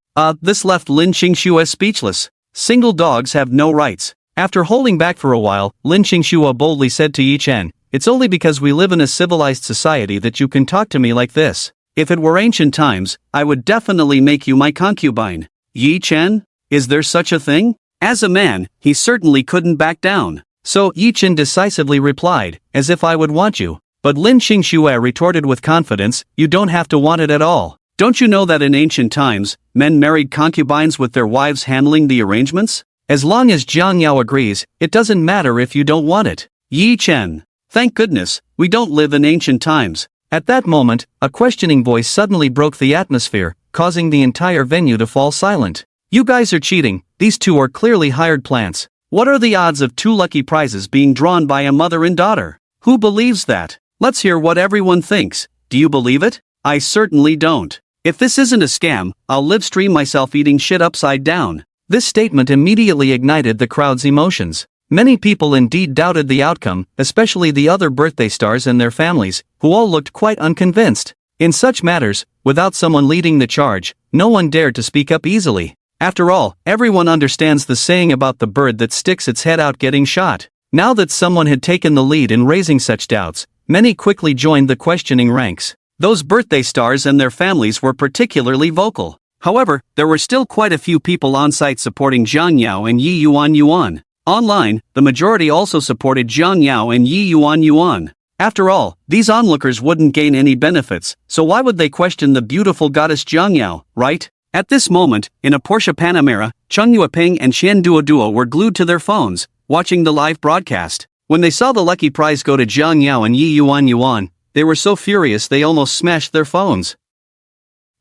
This left Lin Qingxue speechless. Single dogs have no rights. After holding back for a while, Lin Qingxue boldly said to Yi Chen, "It's only because we live in a civilized society that you can talk to me like this. If it were ancient times, I would definitely make you my concubine." Yi Chen? Is there such a thing? As a man, he certainly couldn't back down. So Yi Chen decisively replied, "As if I would want you." But Lin Qingxue retorted with confidence, "You don't have to want it at all. Don't you know that in ancient times, men married concubines with their wives handling the arrangements? As long as Jiang Yao agrees, it doesn't matter if you don't want it." Yi Chen. Thank goodness, we don't live in ancient times. At that moment, a questioning voice suddenly broke the atmosphere, causing the entire venue to fall silent. "You guys are cheating, these two are clearly hired plants. What are the odds of 2 lucky prizes being drawn by a mother and daughter? Who believes that? Let's hear what everyone thinks. Do you believe it? I certainly don't. If this isn't a scam, I'll live stream myself eating shit upside down." This statement immediately ignited the crowd's emotions. Many people indeed doubted the outcome, especially the other birthday stars and their families, who all looked quite unconvinced. In such matters, without someone leading the charge, no one dared to speak up easily. After all, everyone understands the saying about the bird that sticks its head out getting shot. Now that someone had taken the lead in raising such doubts, many quickly joined the questioning ranks. Those birthday stars and their families were particularly vocal. However, there were still quite a few people on site supporting Jiang Yao and Yi Yuan. Online, the majority also supported Jiang Yao and Yi Yuan. After all, these onlookers wouldn't gain any benefits, so why would they question the beautiful goddess Jiang Yao, right? At this moment, in a Porsche Panamera, Cheng Yueping and Xian Duo were glued to their phones, watching the live broadcast. When they saw the lucky prize go to Jiang Yao and Yi Yuan, they were so furious they almost smashed their phones.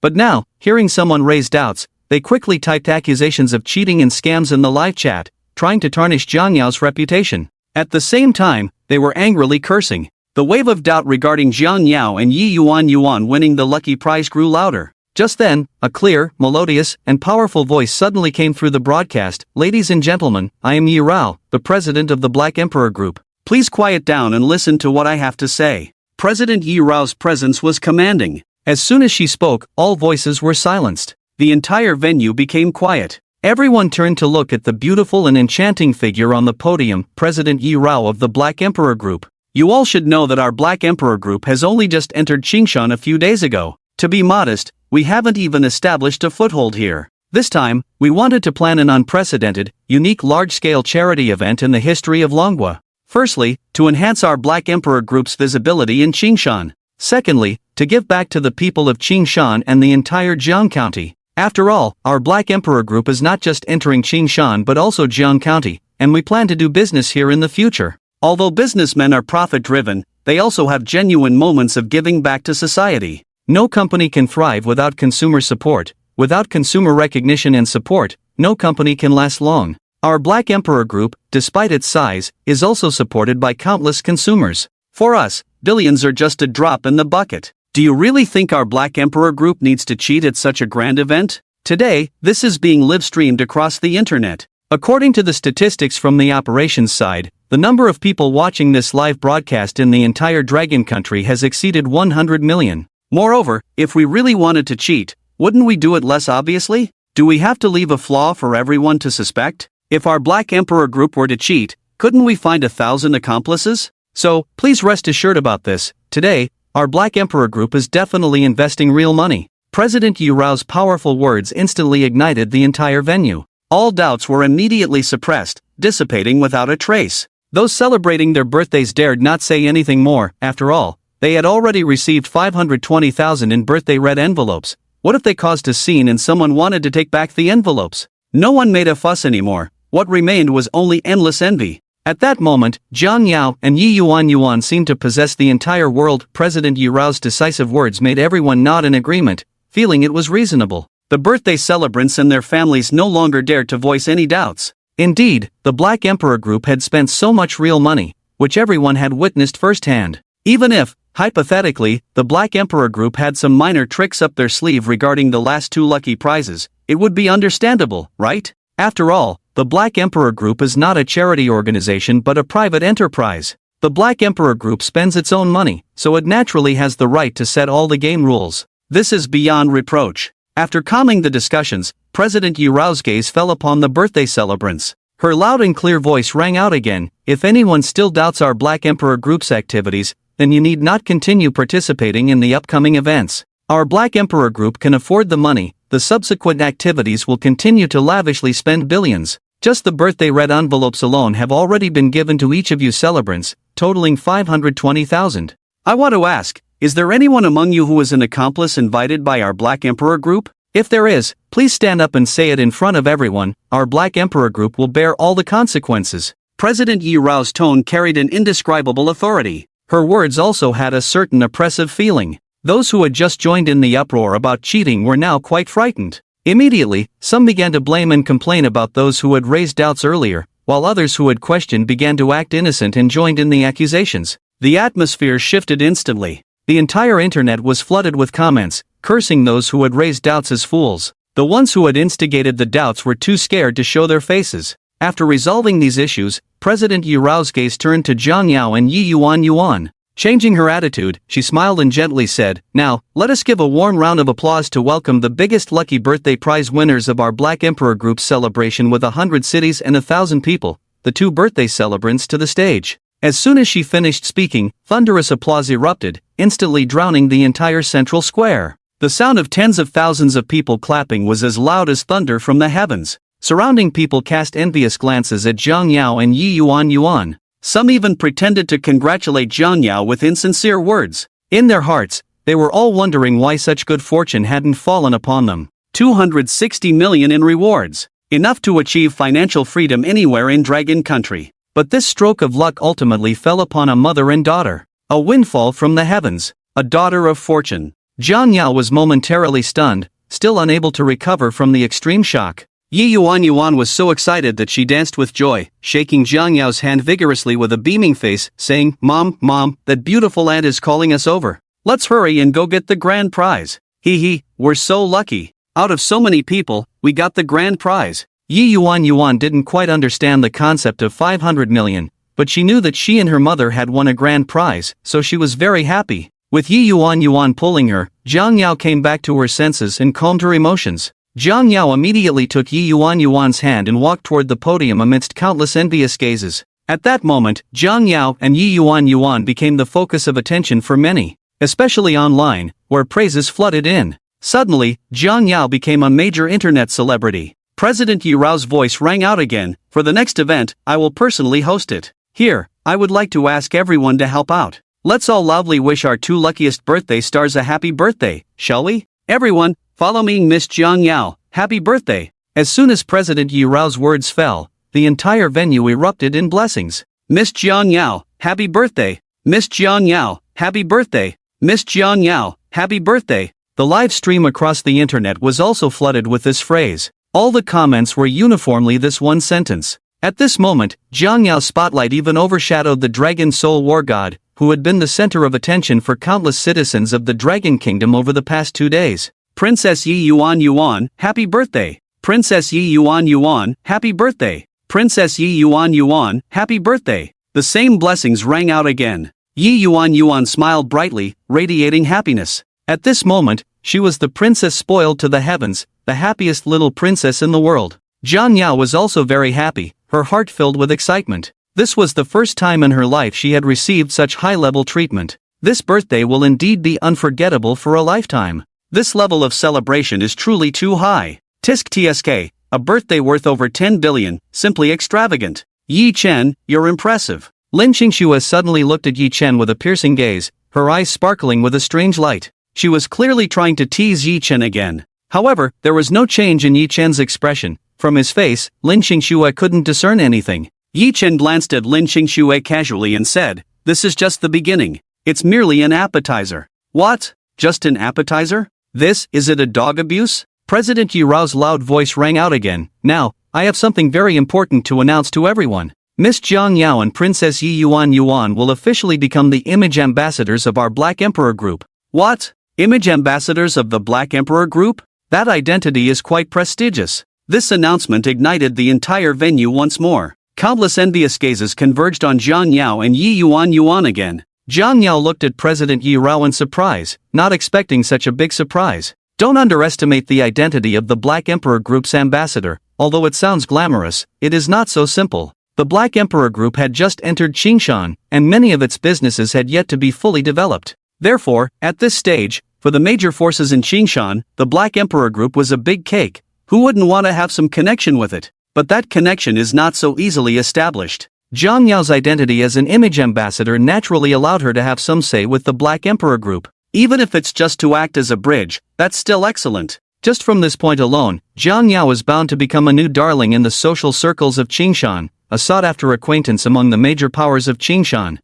But now, hearing someone raise doubts, they quickly typed accusations of cheating and scams in the live chat, trying to tarnish Jiang Yao's reputation. At the same time, they were angrily cursing. The wave of doubt regarding Jiang Yao and Yi Yuan winning the lucky prize grew louder. Just then, a clear, melodious, and powerful voice suddenly came through the broadcast. "Ladies and gentlemen, I am Yi Rao, the president of the Black Emperor Group. Please quiet down and listen to what I have to say." President Yi Rao's presence was commanding. As soon as she spoke, all voices were silenced. The entire venue became quiet. Everyone turned to look at the beautiful and enchanting figure on the podium, President Yi Rao of the Black Emperor Group. "You all should know that our Black Emperor Group has only just entered Qingshan a few days ago. To be modest, we haven't even established a foothold here. This time, we wanted to plan an unprecedented, unique large-scale charity event in the history of Longhua. Firstly, to enhance our Black Emperor Group's visibility in Qingshan. Secondly, to give back to the people of Qingshan and the entire Jiang County. After all, our Black Emperor Group is not just entering Qingshan but also Jiang County, and we plan to do business here in the future. Although businessmen are profit-driven, they also have genuine moments of giving back to society. No company can thrive without consumer support. Without consumer recognition and support, no company can last long. Our Black Emperor Group, despite its size, is also supported by countless consumers. For us, billions are just a drop in the bucket. Do you really think our Black Emperor Group needs to cheat at such a grand event? Today, this is being live-streamed across the internet. According to the statistics from the operations side, the number of people watching this live broadcast in the entire Dragon Country has exceeded 100 million. Moreover, if we really wanted to cheat, wouldn't we do it less obviously? Do we have to leave a flaw for everyone to suspect? If our Black Emperor Group were to cheat, couldn't we find 1,000 accomplices? So, please rest assured about this. Today, our Black Emperor Group is definitely investing real money. President Yi Rao's powerful words instantly ignited the entire venue. All doubts were immediately suppressed, dissipating without a trace. Those celebrating their birthdays dared not say anything more. After all, they had already received 520,000 in birthday red envelopes. What if they caused a scene and someone wanted to take back the envelopes? No one made a fuss anymore. What remained was only endless envy. At that moment, Jiang Yao and Yi Yuan seemed to possess the entire world. President Yi Rao's decisive words made everyone nod in agreement, feeling it was reasonable. The birthday celebrants and their families no longer dared to voice any doubts. Indeed, the Black Emperor Group had spent so much real money, which everyone had witnessed firsthand. Even if, hypothetically, the Black Emperor Group had some minor tricks up their sleeve regarding the last two lucky prizes, it would be understandable, right? After all, the Black Emperor Group is not a charity organization but a private enterprise. The Black Emperor Group spends its own money, so it naturally has the right to set all the game rules. This is beyond reproach. After calming the discussions, President Yurao's gaze fell upon the birthday celebrants. Her loud and clear voice rang out again. If anyone still doubts our Black Emperor Group's activities, then you need not continue participating in the upcoming events. Our Black Emperor Group can afford the money. The subsequent activities will continue to lavishly spend billions. Just the birthday red envelopes alone have already been given to each of you celebrants, totaling 520,000. I want to ask, is there anyone among you who is an accomplice invited by our Black Emperor Group? If there is, please stand up and say it in front of everyone. Our Black Emperor Group will bear all the consequences. President Yurao's tone carried an indescribable authority. Her words also had a certain oppressive feeling. Those who had just joined in the uproar about cheating were now quite frightened. Immediately, some began to blame and complain about those who had raised doubts earlier, while others who had questioned began to act innocent and joined in the accusations. The atmosphere shifted instantly. The entire internet was flooded with comments, cursing those who had raised doubts as fools. The ones who had instigated the doubts were too scared to show their faces. After resolving these issues, President Yurao's gaze turned to Zhang Yao and Yi Yuan. Changing her attitude, she smiled and gently said, "Now, let us give a warm round of applause to welcome the biggest lucky birthday prize winners of our Black Emperor Group's celebration with 100 cities and 1,000 people, the two birthday celebrants, to the stage." As soon as she finished speaking, thunderous applause erupted, instantly drowning the entire central square. The sound of tens of thousands of people clapping was as loud as thunder from the heavens. Surrounding people cast envious glances at Zhang Yao and Yi Yuan. Some even pretended to congratulate Zhang Yao with insincere words. In their hearts, they were all wondering why such good fortune hadn't fallen upon them. 260 million in rewards. Enough to achieve financial freedom anywhere in Dragon Country. But this stroke of luck ultimately fell upon a mother and daughter. A windfall from the heavens. A daughter of fortune. Zhang Yao was momentarily stunned, still unable to recover from the extreme shock. Yi Yuan was so excited that she danced with joy, shaking Zhang Yao's hand vigorously with a beaming face, saying, Mom, that beautiful aunt is calling us over. Let's hurry and go get the grand prize. Hee, we're so lucky. Out of so many people, we got the grand prize. Yi Yuan didn't quite understand the concept of 500 million, but she knew that she and her mother had won a grand prize, so she was very happy. With Yi Yuan pulling her, Zhang Yao came back to her senses and calmed her emotions. Zhang Yao immediately took Yi Yuan's hand and walked toward the podium amidst countless envious gazes. At that moment, Zhang Yao and Yi Yuan became the focus of attention for many, especially online, where praises flooded in. Suddenly, Zhang Yao became a major internet celebrity. President Yurao's voice rang out again. For the next event, I will personally host it. Here, I would like to ask everyone to help out. Let's all loudly wish our two luckiest birthday stars a happy birthday, shall we? Everyone, follow me, Miss Zhang Yao. Happy birthday. As soon as President Yurao's words fell, the entire venue erupted in blessings. Miss Zhang Yao, happy birthday. Miss Zhang Yao, happy birthday. Miss Zhang Yao, happy birthday. The live stream across the internet was also flooded with this phrase. All the comments were uniformly this one sentence. At this moment, Zhang Yao's spotlight even overshadowed the Dragon Soul War God, who had been the center of attention for countless citizens of the Dragon Kingdom over the past 2 days. Princess Yi Yuan, happy birthday. Princess Yi Yuan, happy birthday. Princess Yi Yuan, happy birthday. The same blessings rang out again. Yi Yuan smiled brightly, radiating happiness. At this moment, she was the princess spoiled to the heavens, the happiest little princess in the world. Zhang Yao was also very happy, her heart filled with excitement. This was the first time in her life she had received such high-level treatment. This birthday will indeed be unforgettable for a lifetime. This level of celebration is truly too high. Tisk TSK, a birthday worth over 10 billion, simply extravagant. Yi Chen, you're impressive. Lin Qingxue suddenly looked at Yi Chen with a piercing gaze, her eyes sparkling with a strange light. She was clearly trying to tease Yi Chen again. However, there was no change in Yi Chen's expression. From his face, Lin Qingxue couldn't discern anything. Yi Chen glanced at Lin Qingxue casually and said, "This is just the beginning. It's merely an appetizer." What? Just an appetizer? Is it a dog abuse? President Yurao's loud voice rang out again. Now, I have something very important to announce to everyone. Miss Jiang Yao and Princess Yi Yuan Yuan will officially become the image ambassadors of our Black Emperor Group. What? Image ambassadors of the Black Emperor Group? That identity is quite prestigious. This announcement ignited the entire venue once more. Countless envious gazes converged on Jiang Yao and Yi Yuan Yuan again. Jiang Yao looked at President Yi Rao in surprise, not expecting such a big surprise. Don't underestimate the identity of the Black Emperor Group's ambassador. Although it sounds glamorous, it is not so simple. The Black Emperor Group had just entered Qingshan, and many of its businesses had yet to be fully developed. Therefore, at this stage, for the major forces in Qingshan, the Black Emperor Group was a big cake. Who wouldn't want to have some connection with it? But that connection is not so easily established. Jiang Yao's identity as an image ambassador naturally allowed her to have some say with the Black Emperor Group. Even if it's just to act as a bridge, that's still excellent. Just from this point alone, Jiang Yao is bound to become a new darling in the social circles of Qingshan, a sought-after acquaintance among the major powers of Qingshan.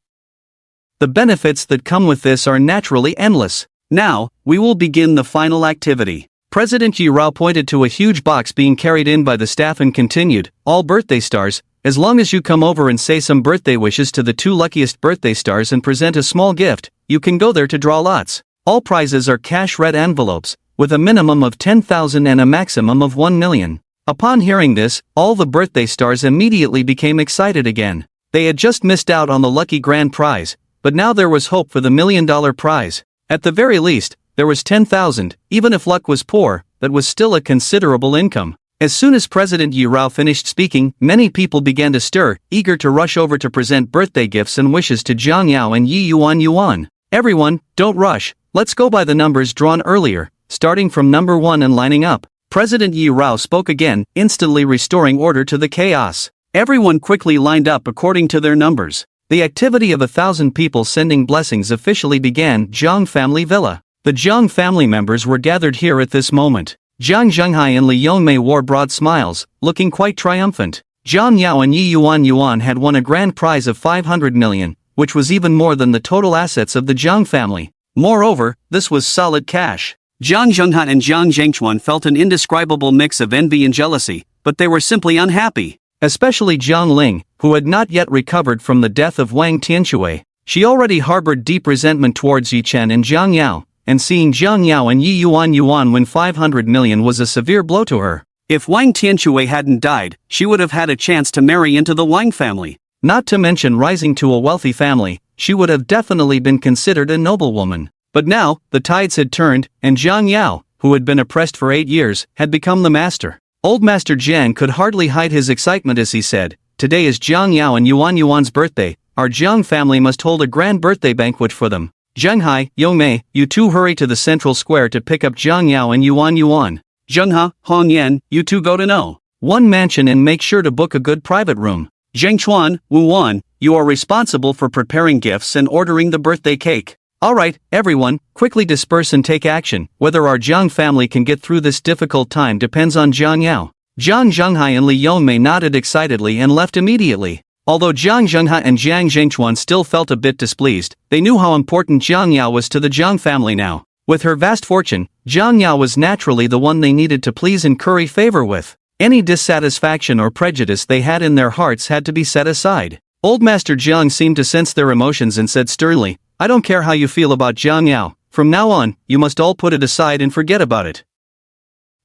The benefits that come with this are naturally endless. Now, we will begin the final activity. President Yi Rao pointed to a huge box being carried in by the staff and continued, all birthday stars, as long as you come over and say some birthday wishes to the 2 luckiest birthday stars and present a small gift, you can go there to draw lots. All prizes are cash red envelopes, with a minimum of 10,000 and a maximum of 1 million. Upon hearing this, all the birthday stars immediately became excited again. They had just missed out on the lucky grand prize, but now there was hope for the $1 million prize. At the very least, there was 10,000, even if luck was poor, that was still a considerable income. As soon as President Yi Rao finished speaking, many people began to stir, eager to rush over to present birthday gifts and wishes to Jiang Yao and Yi Yuan Yuan. Everyone, don't rush, let's go by the numbers drawn earlier, starting from number 1 and lining up. President Yi Rao spoke again, instantly restoring order to the chaos. Everyone quickly lined up according to their numbers. The activity of 1,000 people sending blessings officially began. Jiang Family Villa. The Jiang family members were gathered here at this moment. Jiang Zhenghai and Li Yongmei wore broad smiles, looking quite triumphant. Jiang Yao and Yi Yuan Yuan had won a grand prize of 500 million, which was even more than the total assets of the Jiang family. Moreover, this was solid cash. Jiang Zhenghai and Jiang Zhengchuan felt an indescribable mix of envy and jealousy, but they were simply unhappy. Especially Jiang Ling, who had not yet recovered from the death of Wang Tianshui. She already harbored deep resentment towards Yi Chen and Jiang Yao, and seeing Jiang Yao and Yi Yuan Yuan win 500 million was a severe blow to her. If Wang Tianshui hadn't died, she would have had a chance to marry into the Wang family. Not to mention rising to a wealthy family, she would have definitely been considered a noblewoman. But now, the tides had turned, and Jiang Yao, who had been oppressed for 8 years, had become the master. Old Master Jiang could hardly hide his excitement as he said, "Today is Jiang Yao and Yuan Yuan's birthday. Our Jiang family must hold a grand birthday banquet for them. Zhenghai, Yongmei, you two hurry to the central square to pick up Jiang Yao and Yuan Yuan. Zhenghe, Hong Yan, you two go to No. 1 mansion and make sure to book a good private room. Zhengchuan, Wu Wan, you are responsible for preparing gifts and ordering the birthday cake. Alright, everyone, quickly disperse and take action. Whether our Jiang family can get through this difficult time depends on Jiang Yao." Jiang Zhenghai and Li Yongmei nodded excitedly and left immediately. Although Jiang Zhenghai and Jiang Zhengchuan still felt a bit displeased, they knew how important Jiang Yao was to the Jiang family now. With her vast fortune, Jiang Yao was naturally the one they needed to please and curry favor with. Any dissatisfaction or prejudice they had in their hearts had to be set aside. Old Master Jiang seemed to sense their emotions and said sternly, "I don't care how you feel about Jiang Yao, from now on, you must all put it aside and forget about it.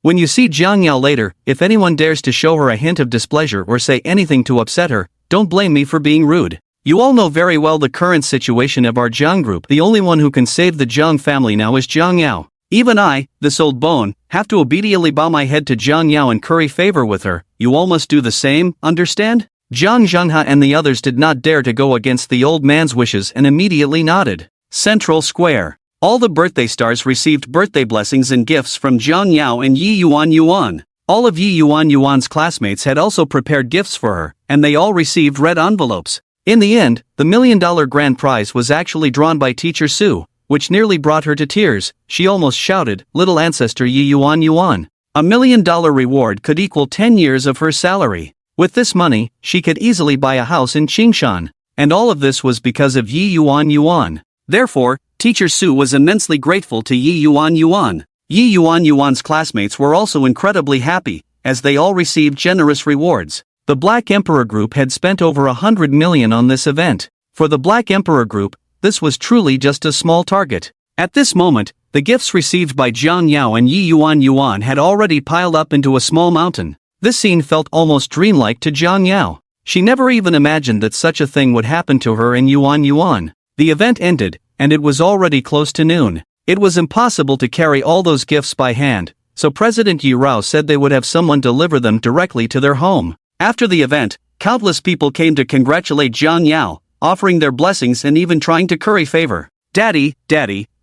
When you see Jiang Yao later, if anyone dares to show her a hint of displeasure or say anything to upset her, don't blame me for being rude. You all know very well the current situation of our Jiang group. The only one who can save the Jiang family now is Jiang Yao. Even I, this old bone, have to obediently bow my head to Jiang Yao and curry favor with her. You all must do the same, understand?" Jiang Zhenghai and the others did not dare to go against the old man's wishes and immediately nodded. Central Square. All the birthday stars received birthday blessings and gifts from Jiang Yao and Yi Yuan Yuan. All of Yi Yuan Yuan's classmates had also prepared gifts for her, and they all received red envelopes. In the end, the $1 million grand prize was actually drawn by Teacher Su, which nearly brought her to tears. She almost shouted, "Little ancestor Yi Yuan Yuan. $1 million reward could equal 10 years of her salary. With this money, she could easily buy a house in Qingshan. And all of this was because of Yi Yuan Yuan. Therefore, Teacher Su was immensely grateful to Yi Yuan Yuan. Yi Yuan Yuan's classmates were also incredibly happy, as they all received generous rewards. The Black Emperor Group had spent over 100 million on this event. For the Black Emperor Group, this was truly just a small target. At this moment, the gifts received by Jiang Yao and Yi Yuan had already piled up into a small mountain. This scene felt almost dreamlike to Jiang Yao. She never even imagined that such a thing would happen to her and Yuan. The event ended, and it was already close to noon. It was impossible to carry all those gifts by hand, so President Yi Rao said they would have someone deliver them directly to their home. After the event, countless people came to congratulate Jiang Yao, offering their blessings and even trying to curry favor. Daddy,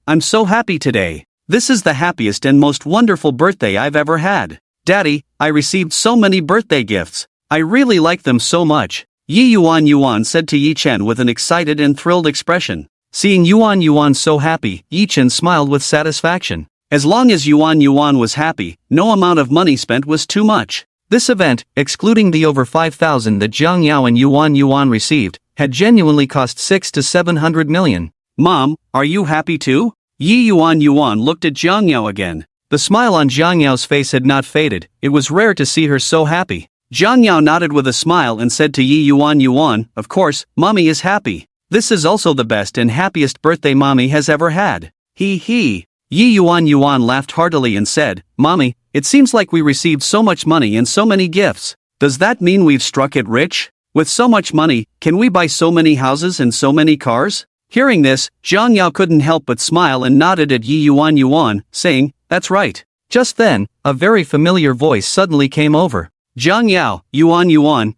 I'm so happy today. This is the happiest and most wonderful birthday I've ever had. Daddy, I received so many birthday gifts. I really like them so much. Yi Yuan said to Yi Chen with an excited and thrilled expression. Seeing Yuan so happy, Yi Chen smiled with satisfaction. As long as Yuan was happy, no amount of money spent was too much. This event, excluding the over 5,000 that Jiang Yao and Yuan received, had genuinely cost 600 to 700 million. Mom, are you happy too? Yi Yuan looked at Jiang Yao again. The smile on Jiang Yao's face had not faded. It was rare to see her so happy. Jiang Yao nodded with a smile and said to Yi Yuan, of course, Mommy is happy. This is also the best and happiest birthday Mommy has ever had. He. Yi Yuan laughed heartily and said, Mommy, it seems like we received so much money and so many gifts. Does that mean we've struck it rich? With so much money, can we buy so many houses and so many cars? Hearing this, Jiang Yao couldn't help but smile and nodded at Yi Yuan, saying, that's right. Just then, a very familiar voice suddenly came over. Jiang Yao, Yuan,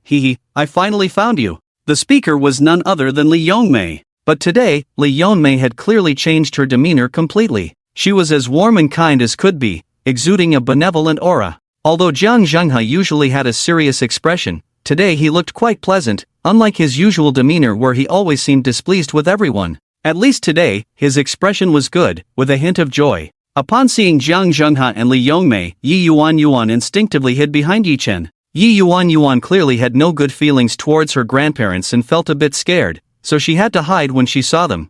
I finally found you. The speaker was none other than Li Yongmei. But today, Li Yongmei had clearly changed her demeanor completely. She was as warm and kind as could be, exuding a benevolent aura. Although Jiang Zhenghai usually had a serious expression, today he looked quite pleasant, unlike his usual demeanor where he always seemed displeased with everyone. At least today, his expression was good, with a hint of joy. Upon seeing Jiang Zhenghai and Li Yongmei, Yi Yuan instinctively hid behind Yi Chen. Yi Yuan clearly had no good feelings towards her grandparents and felt a bit scared, so she had to hide when she saw them.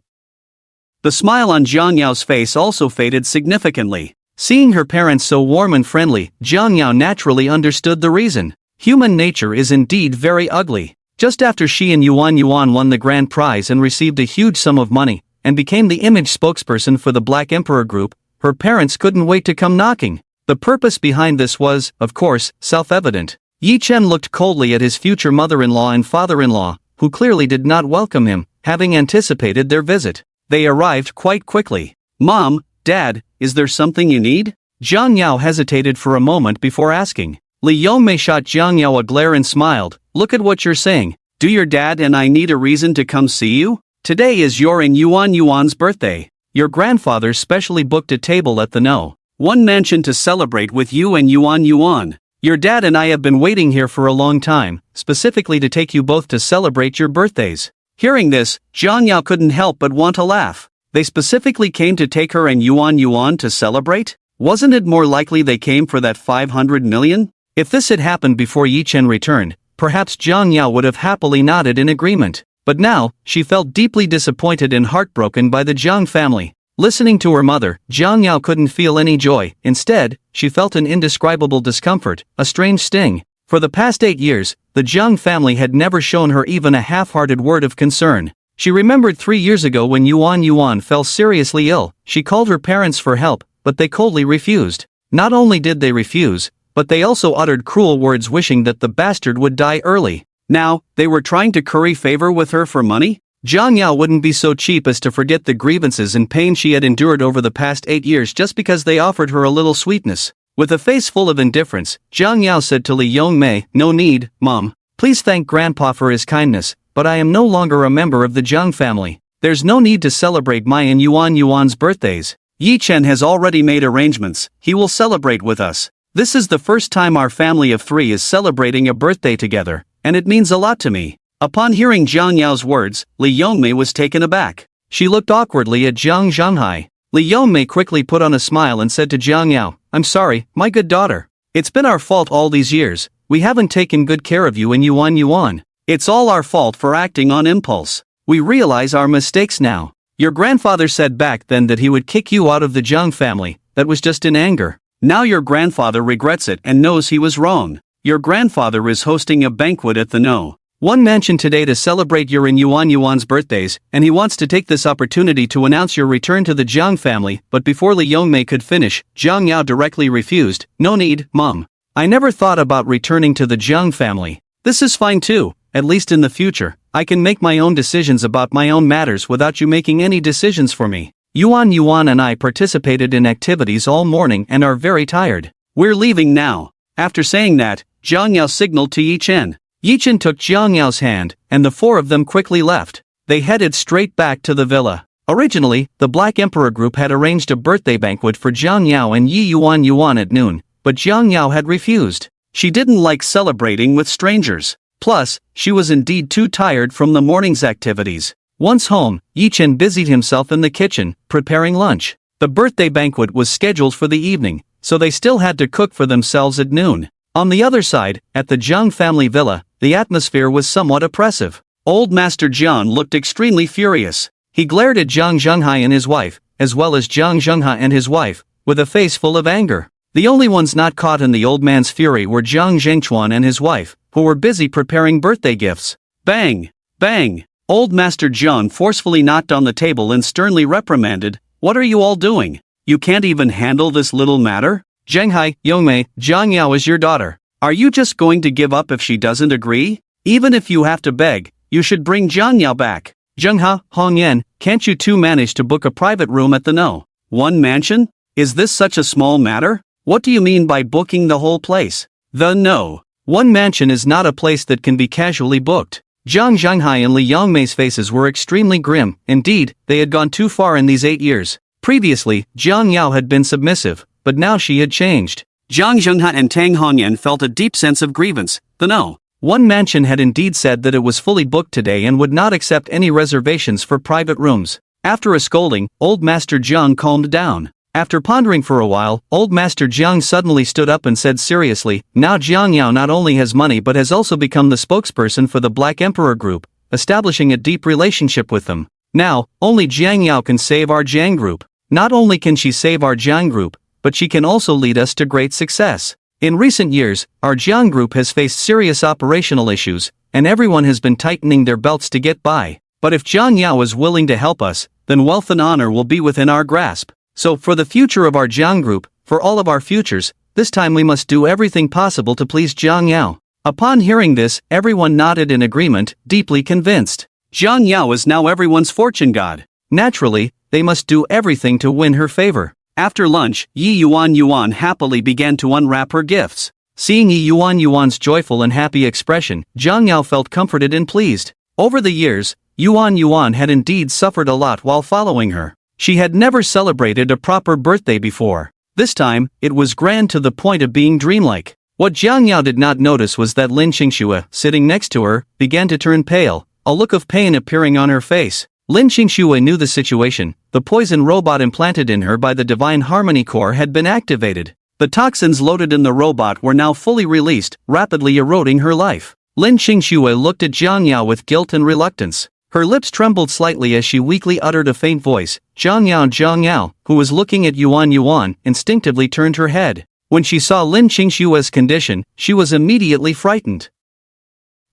The smile on Jiang Yao's face also faded significantly. Seeing her parents so warm and friendly, Jiang Yao naturally understood the reason. Human nature is indeed very ugly. Just after she and Yuan won the grand prize and received a huge sum of money, and became the image spokesperson for the Black Emperor Group, her parents couldn't wait to come knocking. The purpose behind this was, of course, self-evident. Yi Chen looked coldly at his future mother-in-law and father-in-law, who clearly did not welcome him, having anticipated their visit. They arrived quite quickly. Mom, Dad, is there something you need? Jiang Yao hesitated for a moment before asking. Li Yongmei shot Jiang Yao a glare and smiled. Look at what you're saying. Do your dad and I need a reason to come see you? Today is your and Yuan's birthday. Your grandfather specially booked a table at the No.1 mansion to celebrate with you and Yuan. Your dad and I have been waiting here for a long time, specifically to take you both to celebrate your birthdays. Hearing this, Jiang Yao couldn't help but want to laugh. They specifically came to take her and Yuan to celebrate? Wasn't it more likely they came for that 500 million? If this had happened before Yi Chen returned, perhaps Jiang Yao would have happily nodded in agreement. But now, she felt deeply disappointed and heartbroken by the Jiang family. Listening to her mother, Jiang Yao couldn't feel any joy. Instead, she felt an indescribable discomfort, a strange sting. For the past 8 years, the Jiang family had never shown her even a half-hearted word of concern. She remembered 3 years ago when Yuan fell seriously ill. She called her parents for help, but they coldly refused. Not only did they refuse, but they also uttered cruel words wishing that the bastard would die early. Now, they were trying to curry favor with her for money? Jiang Yao wouldn't be so cheap as to forget the grievances and pain she had endured over the past 8 years just because they offered her a little sweetness. With a face full of indifference, Jiang Yao said to Li Yongmei, no need, Mom. Please thank Grandpa for his kindness, but I am no longer a member of the Jiang family. There's no need to celebrate my and Yuan's birthdays. Yi Chen has already made arrangements. He will celebrate with us. This is the first time our family of 3 is celebrating a birthday together, and it means a lot to me. Upon hearing Jiang Yao's words, Li Yongmei was taken aback. She looked awkwardly at Jiang Zhenghai. Li Yongmei quickly put on a smile and said to Jiang Yao, I'm sorry, my good daughter. It's been our fault all these years. We haven't taken good care of you and Yuan. It's all our fault for acting on impulse. We realize our mistakes now. Your grandfather said back then that he would kick you out of the Jiang family. That was just in anger. Now your grandfather regrets it and knows he was wrong. Your grandfather is hosting a banquet at the No. 1 Mansion today to celebrate your and Yuan's birthdays, and he wants to take this opportunity to announce your return to the Jiang family. But before Li Yongmei could finish, Jiang Yao directly refused. No need, Mom. I never thought about returning to the Jiang family. This is fine too, at least in the future. I can make my own decisions about my own matters without you making any decisions for me. Yuan and I participated in activities all morning and are very tired. We're leaving now. After saying that, Jiang Yao signaled to Yi Chen. Yi Chen took Jiang Yao's hand, and the four of them quickly left. They headed straight back to the villa. Originally, the Black Emperor group had arranged a birthday banquet for Jiang Yao and Yi Yuan at noon, but Jiang Yao had refused. She didn't like celebrating with strangers. Plus, she was indeed too tired from the morning's activities. Once home, Yi Chen busied himself in the kitchen, preparing lunch. The birthday banquet was scheduled for the evening, so they still had to cook for themselves at noon. On the other side, at the Jiang family villa, the atmosphere was somewhat oppressive. Old Master Jiang looked extremely furious. He glared at Jiang Zhenghai and his wife, as well as Jiang Zhenghai and his wife, with a face full of anger. The only ones not caught in the old man's fury were Jiang Zhengchuan and his wife, who were busy preparing birthday gifts. Bang! Bang! Old Master Jiang forcefully knocked on the table and sternly reprimanded, "What are you all doing? You can't even handle this little matter? Zhenghai, Yongmei, Jiang Yao is your daughter. Are you just going to give up if she doesn't agree? Even if you have to beg, you should bring Jiang Yao back. Zhengha, Hongyan, can't you two manage to book a private room at the No. 1 Mansion? Is this such a small matter? What do you mean by booking the whole place? The No. 1 Mansion is not a place that can be casually booked." Jiang Zhenghai and Li Yongmei's faces were extremely grim. Indeed, they had gone too far in these 8 years. Previously, Jiang Yao had been submissive, but now she had changed. Jiang Zhenghan and Tang Hongyan felt a deep sense of grievance. The No. 1 Mansion had indeed said that it was fully booked today and would not accept any reservations for private rooms. After a scolding, Old Master Jiang calmed down. After pondering for a while, Old Master Jiang suddenly stood up and said seriously, "Now Jiang Yao not only has money but has also become the spokesperson for the Black Emperor group, establishing a deep relationship with them. Now, only Jiang Yao can save our Jiang group. Not only can she save our Jiang group, but she can also lead us to great success. In recent years, our Jiang group has faced serious operational issues, and everyone has been tightening their belts to get by. But if Jiang Yao is willing to help us, then wealth and honor will be within our grasp. So for the future of our Jiang group, for all of our futures, this time we must do everything possible to please Jiang Yao." Upon hearing this, everyone nodded in agreement, deeply convinced. Jiang Yao is now everyone's fortune god. Naturally, they must do everything to win her favor. After lunch, Yi Yuan happily began to unwrap her gifts. Seeing Yi Yuan's joyful and happy expression, Jiang Yao felt comforted and pleased. Over the years, Yuan had indeed suffered a lot while following her. She had never celebrated a proper birthday before. This time, it was grand to the point of being dreamlike. What Jiang Yao did not notice was that Lin Qingxue, sitting next to her, began to turn pale, a look of pain appearing on her face. Lin Qingxue knew the situation. The poison robot implanted in her by the Divine Harmony Core had been activated. The toxins loaded in the robot were now fully released, rapidly eroding her life. Lin Qingxue looked at Jiang Yao with guilt and reluctance. Her lips trembled slightly as she weakly uttered a faint voice. Jiang Yao, who was looking at Yuan, instinctively turned her head. When she saw Lin Qingxue's condition, she was immediately frightened.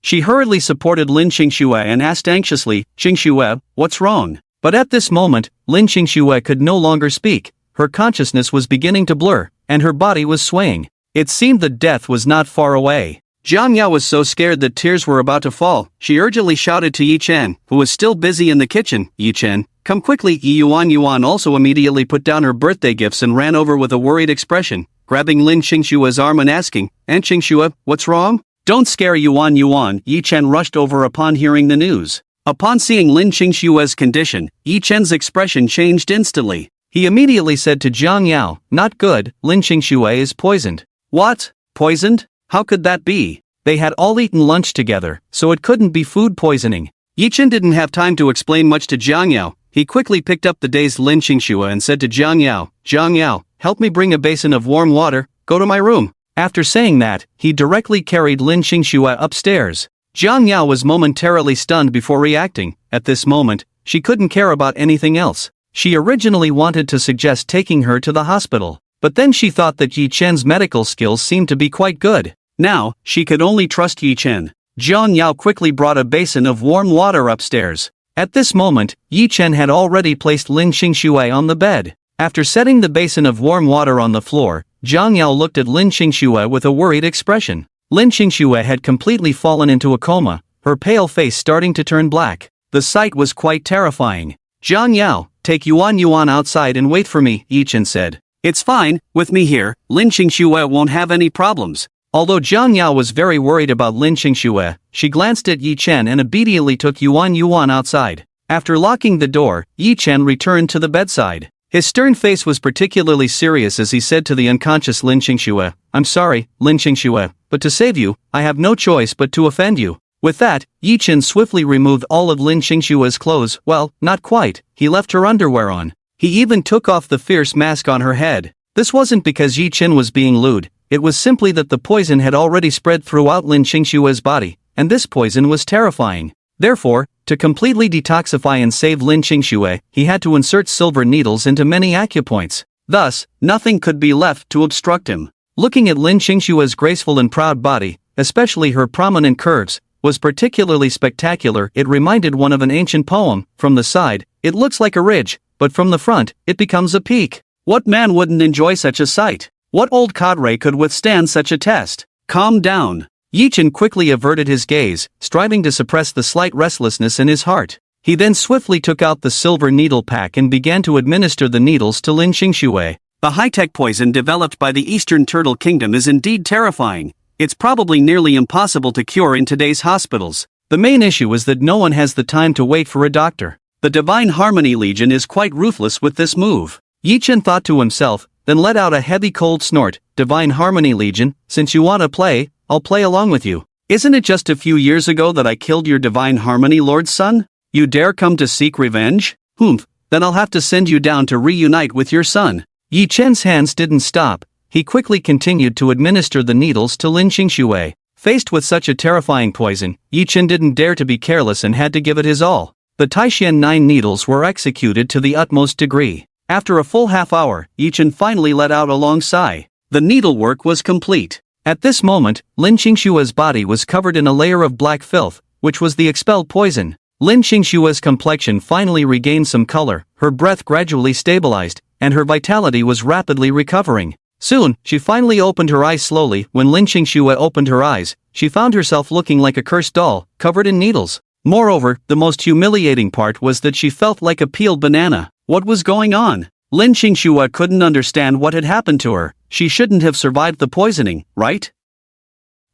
She hurriedly supported Lin Qingxue and asked anxiously, "Qingxue, what's wrong?" But at this moment, Lin Qingxue could no longer speak. Her consciousness was beginning to blur, and her body was swaying. It seemed that death was not far away. Jiang Yao was so scared that tears were about to fall. She urgently shouted to Yi Chen, who was still busy in the kitchen, "Yi Chen, come quickly." Yi Yuan also immediately put down her birthday gifts and ran over with a worried expression, grabbing Lin Qingxue's arm and asking, "Aunt Qingxue, what's wrong?" "Don't scare Yuan." Yi Chen rushed over upon hearing the news. Upon seeing Lin Qingxue's condition, Yi Chen's expression changed instantly. He immediately said to Jiang Yao, "Not good, Lin Qingxue is poisoned." "What? Poisoned? How could that be?" They had all eaten lunch together, so it couldn't be food poisoning. Yi Chen didn't have time to explain much to Jiang Yao. He quickly picked up the dazed Lin Qingxue and said to Jiang Yao, "Help me bring a basin of warm water, go to my room." After saying that, he directly carried Lin Qingxue upstairs. Jiang Yao was momentarily stunned before reacting. At this moment, she couldn't care about anything else. She originally wanted to suggest taking her to the hospital, but then she thought that Yi Chen's medical skills seemed to be quite good. Now, she could only trust Yi Chen. Jiang Yao quickly brought a basin of warm water upstairs. At this moment, Yi Chen had already placed Lin Xingxue on the bed. After setting the basin of warm water on the floor, Jiang Yao looked at Lin Xingxue with a worried expression. Lin Xingxue had completely fallen into a coma, her pale face starting to turn black. The sight was quite terrifying. Jiang Yao, take Yuan outside and wait for me, Yi Chen said. It's fine, with me here, Lin Xingxue won't have any problems. Although Jiang Yao was very worried about Lin Xingxue, she glanced at Yi Chen and obediently took Yuan outside. After locking the door, Yi Chen returned to the bedside. His stern face was particularly serious as he said to the unconscious Lin Xingxue, I'm sorry, Lin Xingxue, but to save you, I have no choice but to offend you. With that, Yi Chen swiftly removed all of Lin Xingxue's clothes. Well, not quite, he left her underwear on. He even took off the fierce mask on her head. This wasn't because Yi Chen was being lewd, it was simply that the poison had already spread throughout Lin Xingxue's body, and this poison was terrifying. Therefore, to completely detoxify and save Lin Xingxue, he had to insert silver needles into many acupoints. Thus, nothing could be left to obstruct him. Looking at Lin Xingxue's graceful and proud body, especially her prominent curves, was particularly spectacular. It reminded one of an ancient poem. From the side, it looks like a ridge, but from the front, it becomes a peak. What man wouldn't enjoy such a sight? What old cadre could withstand such a test? Calm down. Yi Chen quickly averted his gaze, striving to suppress the slight restlessness in his heart. He then swiftly took out the silver needle pack and began to administer the needles to Lin Xingxue. The high-tech poison developed by the Eastern Turtle Kingdom is indeed terrifying. It's probably nearly impossible to cure in today's hospitals. The main issue is that no one has the time to wait for a doctor. The Divine Harmony Legion is quite ruthless with this move. Yi Chen thought to himself, then let out a heavy cold snort. Divine Harmony Legion, since you want to play, I'll play along with you. Isn't it just a few years ago that I killed your Divine Harmony Lord's son? You dare come to seek revenge? Humph, then I'll have to send you down to reunite with your son. Yi Chen's hands didn't stop. He quickly continued to administer the needles to Lin Xingxue. Faced with such a terrifying poison, Yi Chen didn't dare to be careless and had to give it his all. The Taishan 9 needles were executed to the utmost degree. After a full half hour, Yi Chen finally let out a long sigh. The needlework was complete. At this moment, Lin Xingxue's body was covered in a layer of black filth, which was the expelled poison. Lin Xingxue's complexion finally regained some color, her breath gradually stabilized, and her vitality was rapidly recovering. Soon, she finally opened her eyes slowly. When Lin Xingxue opened her eyes, she found herself looking like a cursed doll, covered in needles. Moreover, the most humiliating part was that she felt like a peeled banana. What was going on? Lin Xingxue couldn't understand what had happened to her. She shouldn't have survived the poisoning, right?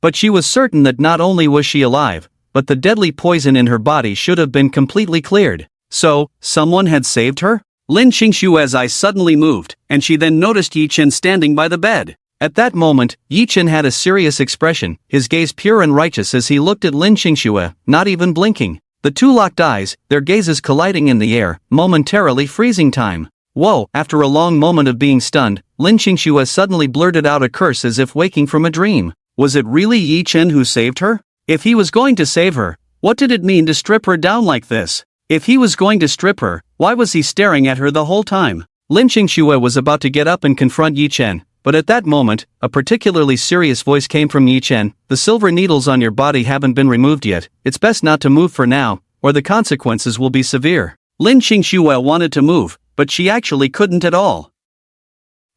But she was certain that not only was she alive, but the deadly poison in her body should have been completely cleared. So, someone had saved her? Lin Xingxue's eyes suddenly moved, and she then noticed Yi Chen standing by the bed. At that moment, Yi Chen had a serious expression, his gaze pure and righteous as he looked at Lin Xingxue, not even blinking. The two locked eyes, their gazes colliding in the air, momentarily freezing time. Whoa! After a long moment of being stunned, Lin Xingxue suddenly blurted out a curse as if waking from a dream. Was it really Yi Chen who saved her? If he was going to save her, what did it mean to strip her down like this? If he was going to strip her, why was he staring at her the whole time? Lin Xingxue was about to get up and confront Yi Chen, but at that moment, a particularly serious voice came from Yi Chen. The silver needles on your body haven't been removed yet. It's best not to move for now, or the consequences will be severe. Lin Xingxue wanted to move, but she actually couldn't at all.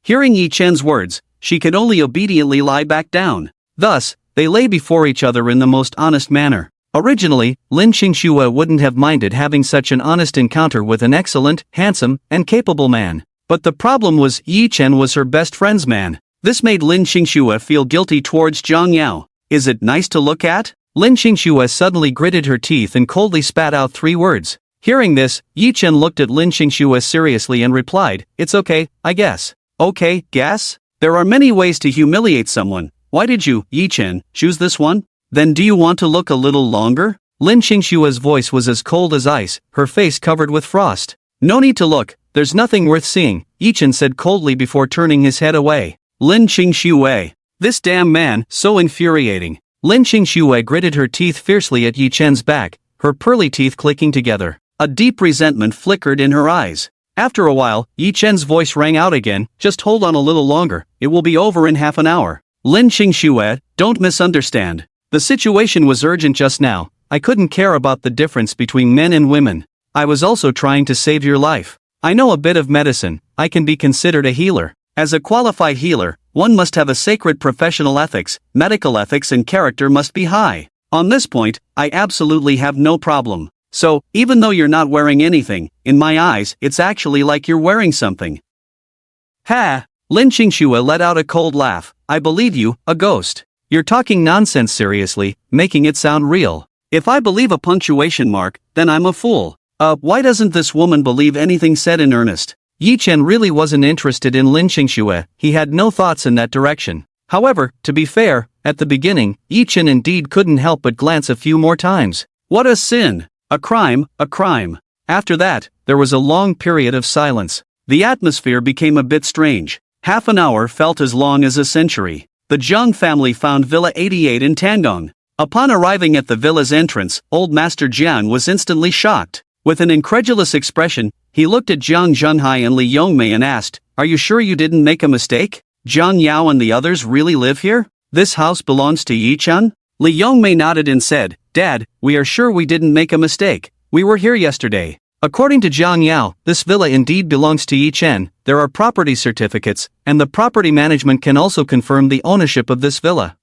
Hearing Yi Chen's words, she could only obediently lie back down. Thus, they lay before each other in the most honest manner. Originally, Lin Xingxue wouldn't have minded having such an honest encounter with an excellent, handsome, and capable man. But the problem was Yi Chen was her best friend's man. This made Lin Xingxue feel guilty towards Jiang Yao. Is it nice to look at? Lin Xingxue suddenly gritted her teeth and coldly spat out 3 words. Hearing this, Yi Chen looked at Lin Xingxue seriously and replied, "It's okay, I guess." Okay, guess? There are many ways to humiliate someone. Why did you, Yi Chen, choose this one? Then do you want to look a little longer? Lin Xingxue's voice was as cold as ice, her face covered with frost. No need to look, there's nothing worth seeing, Yi Chen said coldly before turning his head away. Lin Xingxue. This damn man, so infuriating. Lin Xingxue gritted her teeth fiercely at Yi Chen's back, her pearly teeth clicking together. A deep resentment flickered in her eyes. After a while, Yi Chen's voice rang out again, just hold on a little longer, it will be over in half an hour. Lin Qingxue, don't misunderstand. The situation was urgent just now. I couldn't care about the difference between men and women. I was also trying to save your life. I know a bit of medicine. I can be considered a healer. As a qualified healer, one must have a sacred professional ethics, medical ethics and character must be high. On this point, I absolutely have no problem. So, even though you're not wearing anything, in my eyes, it's actually like you're wearing something. Ha! Lin Qingxue let out a cold laugh. I believe you, a ghost. You're talking nonsense seriously, making it sound real. If I believe a punctuation mark, then I'm a fool. Why doesn't this woman believe anything said in earnest? Yi Chen really wasn't interested in Lin Qingxue, he had no thoughts in that direction. However, to be fair, at the beginning, Yi Chen indeed couldn't help but glance a few more times. What a sin! A crime, a crime. After that, there was a long period of silence. The atmosphere became a bit strange. Half an hour felt as long as a century. The Zhang family found Villa 88 in Tangong. Upon arriving at the villa's entrance, old Master Jiang was instantly shocked. With an incredulous expression, he looked at Jiang Zhenghai and Li Yongmei and asked, "Are you sure you didn't make a mistake? Jiang Yao and the others really live here? This house belongs to Yi Chen?" Li Yongmei nodded and said, "Dad, we are sure we didn't make a mistake. We were here yesterday." According to Jiang Yao, this villa indeed belongs to Yi Chen, there are property certificates, and the property management can also confirm the ownership of this villa.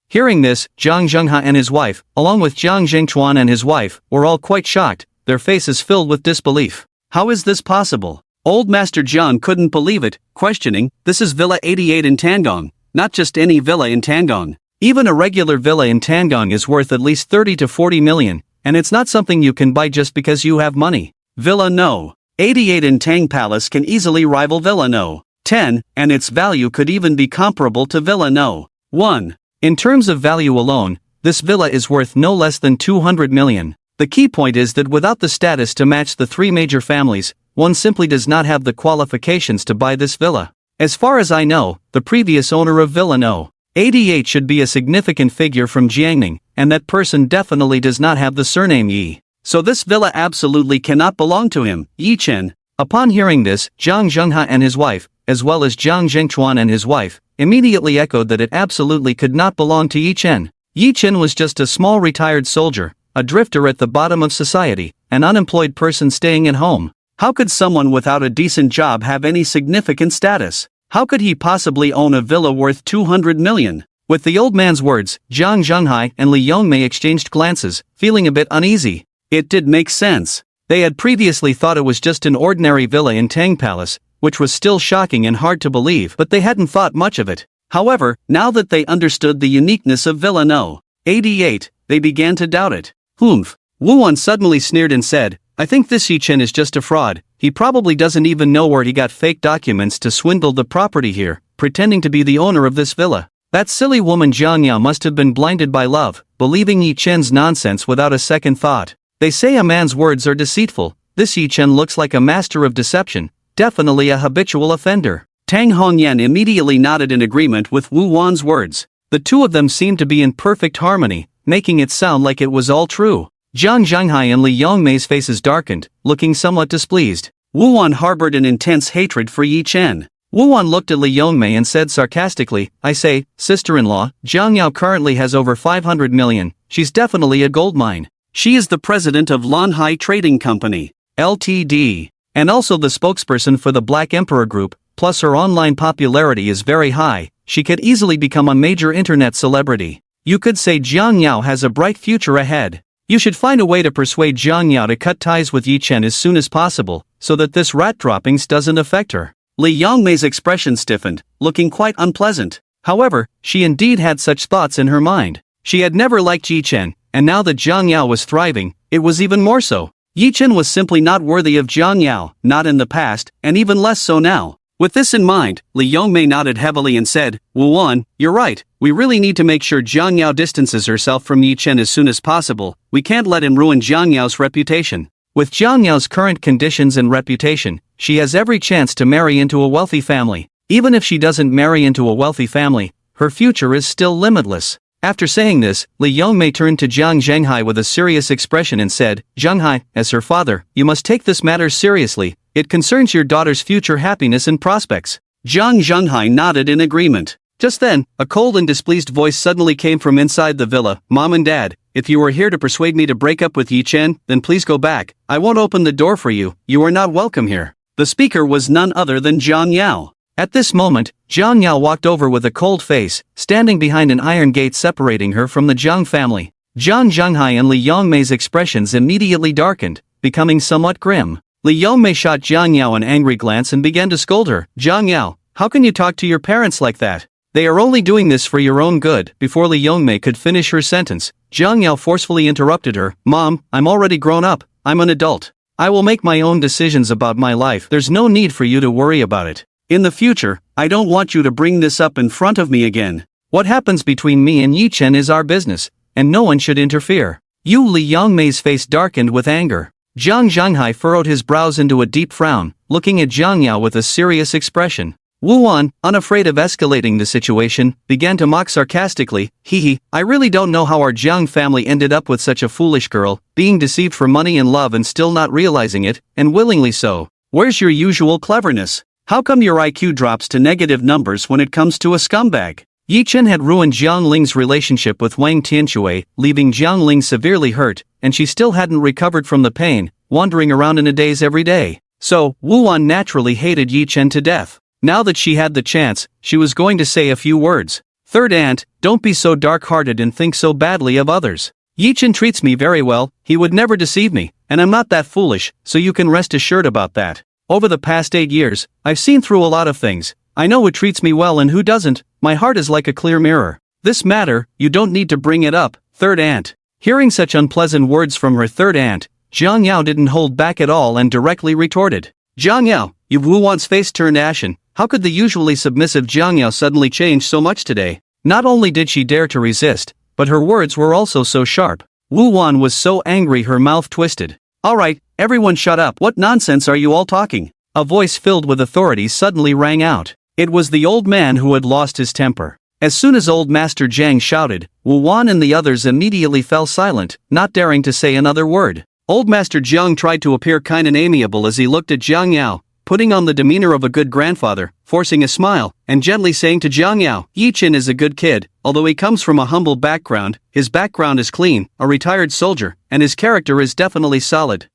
Hearing this, Jiang Zhenghai and his wife, along with Jiang Zhengchuan and his wife, were all quite shocked, their faces filled with disbelief. How is this possible? Old Master Jiang couldn't believe it, questioning, "This is Villa 88 in Tangong, not just any villa in Tangong. Even a regular villa in Tangong is worth at least 30 to 40 million. And it's not something you can buy just because you have money. Villa No. 88 in Tang Palace can easily rival Villa No. 10, and its value could even be comparable to Villa No. 1. In terms of value alone, this villa is worth no less than 200 million. The key point is that without the status to match the three major families, one simply does not have the qualifications to buy this villa. As far as I know, the previous owner of Villa No. 88 should be a significant figure from Jiangning, and that person definitely does not have the surname Yi. So this villa absolutely cannot belong to him, Yi Chen. Upon hearing this, Jiang Zhenghai and his wife, as well as Jiang Zhengchuan and his wife, immediately echoed that it absolutely could not belong to Yi Chen. Yi Chen was just a small retired soldier, a drifter at the bottom of society, an unemployed person staying at home. How could someone without a decent job have any significant status? How could he possibly own a villa worth 200 million? With the old man's words, Jiang Zhenghai and Li Yongmei exchanged glances, feeling a bit uneasy. It did make sense. They had previously thought it was just an ordinary villa in Tang Palace, which was still shocking and hard to believe, but they hadn't thought much of it. However, now that they understood the uniqueness of Villa No. 88, they began to doubt it. Humph. Wu Wan suddenly sneered and said, "I think this Yi Chen is just a fraud. He probably doesn't even know where he got fake documents to swindle the property here, pretending to be the owner of this villa." That silly woman Jiang Yao must have been blinded by love, believing Yi Chen's nonsense without a second thought. They say a man's words are deceitful. This Yi Chen looks like a master of deception, definitely a habitual offender. Tang Hongyan immediately nodded in agreement with Wu Wan's words. The two of them seemed to be in perfect harmony, making it sound like it was all true. Jiang Zhenghai and Li Yongmei's faces darkened, looking somewhat displeased. Wu Wan harbored an intense hatred for Yi Chen. Wu Wan looked at Li Yongmei and said sarcastically, "I say, sister-in-law, Jiang Yao currently has over 500 million, she's definitely a gold mine. She is the president of Lanhai Trading Company, Ltd. And also the spokesperson for the Black Emperor Group, plus her online popularity is very high, she could easily become a major internet celebrity. You could say Jiang Yao has a bright future ahead. You should find a way to persuade Jiang Yao to cut ties with Yi Chen as soon as possible, so that this rat droppings doesn't affect her." Li Yongmei's expression stiffened, looking quite unpleasant. However, she indeed had such thoughts in her mind. She had never liked Yi Chen, and now that Jiang Yao was thriving, it was even more so. Yi Chen was simply not worthy of Jiang Yao, not in the past, and even less so now. With this in mind, Li Yongmei nodded heavily and said, "Wu Wan, you're right, we really need to make sure Jiang Yao distances herself from Yi Chen as soon as possible, we can't let him ruin Jiang Yao's reputation. With Jiang Yao's current conditions and reputation, she has every chance to marry into a wealthy family. Even if she doesn't marry into a wealthy family, her future is still limitless." After saying this, Li Yongmei turned to Jiang Zhenghai with a serious expression and said, "Zhenghai, as her father, you must take this matter seriously, it concerns your daughter's future happiness and prospects." Jiang Zhenghai nodded in agreement. Just then, a cold and displeased voice suddenly came from inside the villa. Mom and Dad, if you are here to persuade me to break up with Yi Chen, then please go back. I won't open the door for you. You are not welcome here. The speaker was none other than Jiang Yao. At this moment, Jiang Yao walked over with a cold face, standing behind an iron gate separating her from the Jiang family. Jiang Zhenghai and Li Yongmei's expressions immediately darkened, becoming somewhat grim. Li Yongmei shot Jiang Yao an angry glance and began to scold her. Jiang Yao, how can you talk to your parents like that? They are only doing this for your own good. Before Li Yongmei could finish her sentence, Jiang Yao forcefully interrupted her. Mom, I'm already grown up. I'm an adult. I will make my own decisions about my life. There's no need for you to worry about it. In the future, I don't want you to bring this up in front of me again. What happens between me and Yi Chen is our business, and no one should interfere. Li Yongmei's face darkened with anger. Jiang Zhenghai furrowed his brows into a deep frown, looking at Jiang Yao with a serious expression. Wu Wan, unafraid of escalating the situation, began to mock sarcastically. Hee, I really don't know how our Jiang family ended up with such a foolish girl, being deceived for money and love and still not realizing it, and willingly so. Where's your usual cleverness? How come your IQ drops to negative numbers when it comes to a scumbag? Yi Chen had ruined Jiang Ling's relationship with Wang Tianshui, leaving Jiang Ling severely hurt, and she still hadn't recovered from the pain, wandering around in a daze every day. So, Wu Wan naturally hated Yi Chen to death. Now that she had the chance, she was going to say a few words. Third aunt, don't be so dark-hearted and think so badly of others. Yi Chen treats me very well, he would never deceive me, and I'm not that foolish, so you can rest assured about that. Over the past 8 years, I've seen through a lot of things. I know who treats me well and who doesn't. My heart is like a clear mirror. This matter, you don't need to bring it up, third aunt. Hearing such unpleasant words from her third aunt, Jiang Yao didn't hold back at all and directly retorted. Jiang Yao, Wu Wan's face turned ashen. How could the usually submissive Jiang Yao suddenly change so much today? Not only did she dare to resist, but her words were also so sharp. Wu Wan was so angry her mouth twisted. Alright, everyone shut up. What nonsense are you all talking? A voice filled with authority suddenly rang out. It was the old man who had lost his temper. As soon as old Master Jiang shouted, Wu Wan and the others immediately fell silent, not daring to say another word. Old Master Jiang tried to appear kind and amiable as he looked at Jiang Yao, putting on the demeanor of a good grandfather, forcing a smile, and gently saying to Jiang Yao, Yi Chen is a good kid, although he comes from a humble background, his background is clean, a retired soldier, and his character is definitely solid.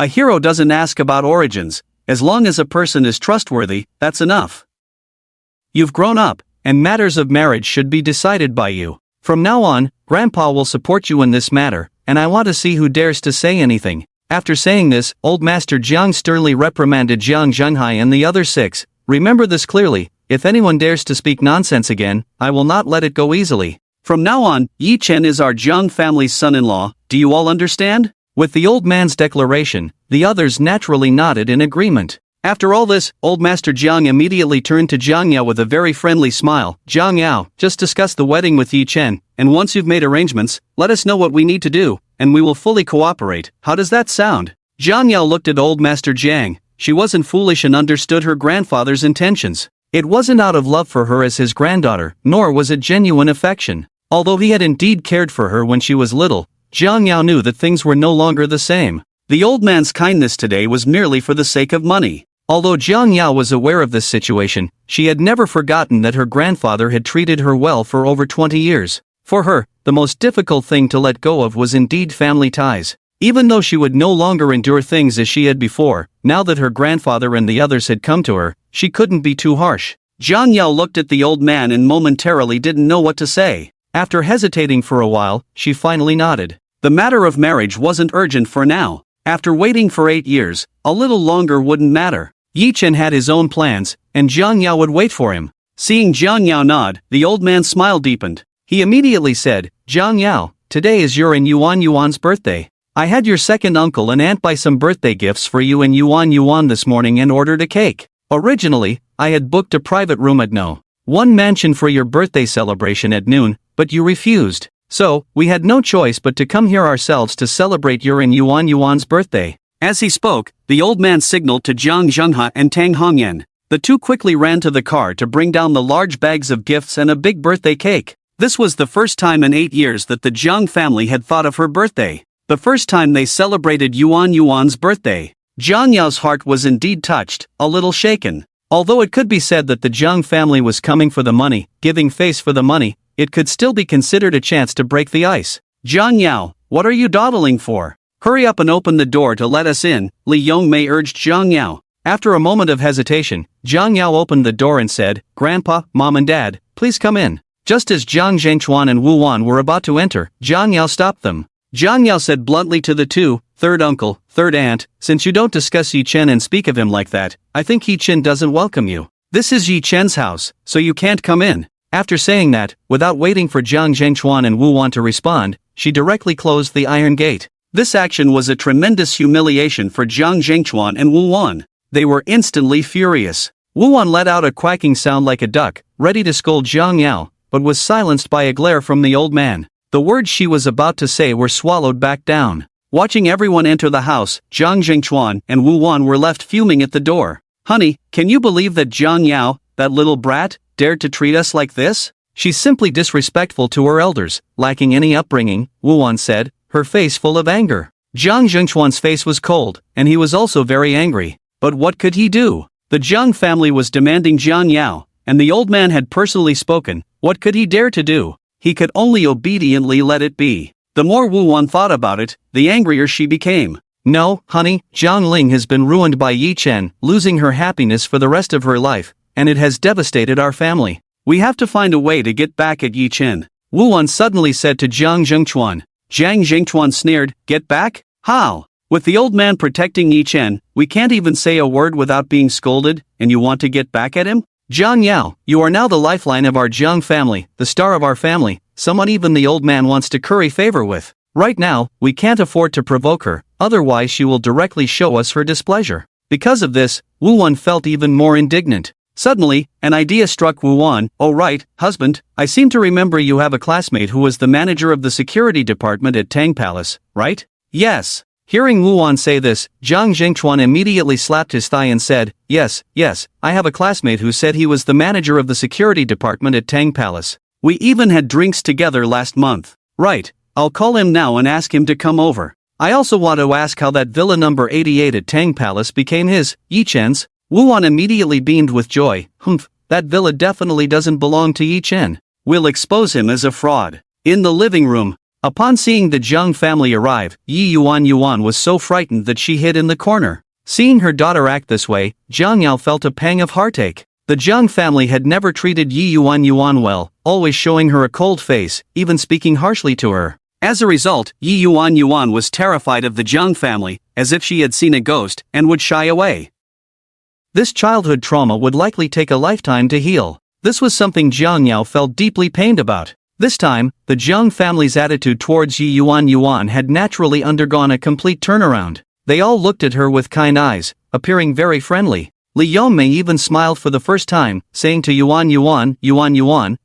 A hero doesn't ask about origins. As long as a person is trustworthy, that's enough. You've grown up, and matters of marriage should be decided by you. From now on, Grandpa will support you in this matter, and I want to see who dares to say anything. After saying this, old Master Jiang sternly reprimanded Jiang Zhenghai and the other 6. Remember this clearly, if anyone dares to speak nonsense again, I will not let it go easily. From now on, Yi Chen is our Jiang family's son-in-law, do you all understand? With the old man's declaration, the others naturally nodded in agreement. After all this, old Master Jiang immediately turned to Jiang Yao with a very friendly smile. Jiang Yao, just discuss the wedding with Yi Chen, and once you've made arrangements, let us know what we need to do, and we will fully cooperate. How does that sound? Jiang Yao looked at old Master Jiang. She wasn't foolish and understood her grandfather's intentions. It wasn't out of love for her as his granddaughter, nor was it genuine affection. Although he had indeed cared for her when she was little, Jiang Yao knew that things were no longer the same. The old man's kindness today was merely for the sake of money. Although Jiang Yao was aware of this situation, she had never forgotten that her grandfather had treated her well for over 20 years. For her, the most difficult thing to let go of was indeed family ties. Even though she would no longer endure things as she had before, now that her grandfather and the others had come to her, she couldn't be too harsh. Jiang Yao looked at the old man and momentarily didn't know what to say. After hesitating for a while, she finally nodded. The matter of marriage wasn't urgent for now. After waiting for 8 years, a little longer wouldn't matter. Yi Chen had his own plans, and Jiang Yao would wait for him. Seeing Jiang Yao nod, the old man's smile deepened. He immediately said, Jiang Yao, today is your and Yuan's birthday. I had your second uncle and aunt buy some birthday gifts for you and Yuan this morning and ordered a cake. Originally, I had booked a private room at No. 1 mansion for your birthday celebration at noon, but you refused. So, we had no choice but to come here ourselves to celebrate your and Yuan's birthday. As he spoke, the old man signaled to Jiang Zhenghai and Tang Hongyan. The two quickly ran to the car to bring down the large bags of gifts and a big birthday cake. This was the first time in 8 years that the Jiang family had thought of her birthday. The first time they celebrated Yuan's birthday. Jiang Yao's heart was indeed touched, a little shaken. Although it could be said that the Jiang family was coming for the money, giving face for the money, it could still be considered a chance to break the ice. Jiang Yao, what are you dawdling for? Hurry up and open the door to let us in, Li Yongmei urged Jiang Yao. After a moment of hesitation, Jiang Yao opened the door and said, "Grandpa, Mom and Dad, please come in." Just as Jiang Zhengchuan and Wu Wan were about to enter, Jiang Yao stopped them. Jiang Yao said bluntly to the two, "Third uncle, third aunt, since you don't discuss Yi Chen and speak of him like that, I think Yi Chen doesn't welcome you. This is Yi Chen's house, so you can't come in." After saying that, without waiting for Jiang Zhengchuan and Wu Wan to respond, she directly closed the iron gate. This action was a tremendous humiliation for Jiang Zhengchuan and Wu Wan. They were instantly furious. Wu Wan let out a quacking sound like a duck, ready to scold Jiang Yao, but was silenced by a glare from the old man. The words she was about to say were swallowed back down. Watching everyone enter the house, Jiang Zhengchuan and Wu Wan were left fuming at the door. "Honey, can you believe that Jiang Yao, that little brat, dared to treat us like this? She's simply disrespectful to her elders, lacking any upbringing," Wu Wan said, her face full of anger. Jiang Zhengchuan's face was cold, and he was also very angry. But what could he do? The Jiang family was demanding Jiang Yao, and the old man had personally spoken. What could he dare to do? He could only obediently let it be. The more Wu Wan thought about it, the angrier she became. "No, honey, Jiang Ling has been ruined by Yi Chen, losing her happiness for the rest of her life, and it has devastated our family. We have to find a way to get back at Yi Chen," Wu Wan suddenly said to Jiang Zhengchuan. Jiang Zhengchuan sneered, "Get back? How? With the old man protecting Yi Chen, we can't even say a word without being scolded, and you want to get back at him?" "Jiang Yao, you are now the lifeline of our Jiang family, the star of our family, someone even the old man wants to curry favor with. Right now, we can't afford to provoke her, otherwise she will directly show us her displeasure." Because of this, Wu Wan felt even more indignant. Suddenly, an idea struck Wu Wan. "Oh right, husband, I seem to remember you have a classmate who was the manager of the security department at Tang Palace, right?" "Yes." Hearing Wu Wan say this, Jiang Zhengchuan immediately slapped his thigh and said, Yes, I have a classmate who said he was the manager of the security department at Tang Palace. We even had drinks together last month." "Right, I'll call him now and ask him to come over. I also want to ask how that villa number 88 at Tang Palace became his, Yi Chen's." Wu Wan immediately beamed with joy. That villa definitely doesn't belong to Yi Chen. We'll expose him as a fraud." In the living room, upon seeing the Jiang family arrive, Yi Yuan was so frightened that she hid in the corner. Seeing her daughter act this way, Jiang Yao felt a pang of heartache. The Jiang family had never treated Yi Yuan well, always showing her a cold face, even speaking harshly to her. As a result, Yi Yuan was terrified of the Jiang family, as if she had seen a ghost, and would shy away. This childhood trauma would likely take a lifetime to heal. This was something Jiang Yao felt deeply pained about. This time, the Jiang family's attitude towards Yi Yuan had naturally undergone a complete turnaround. They all looked at her with kind eyes, appearing very friendly. Li Yongmei even smiled for the first time, saying to Yuan,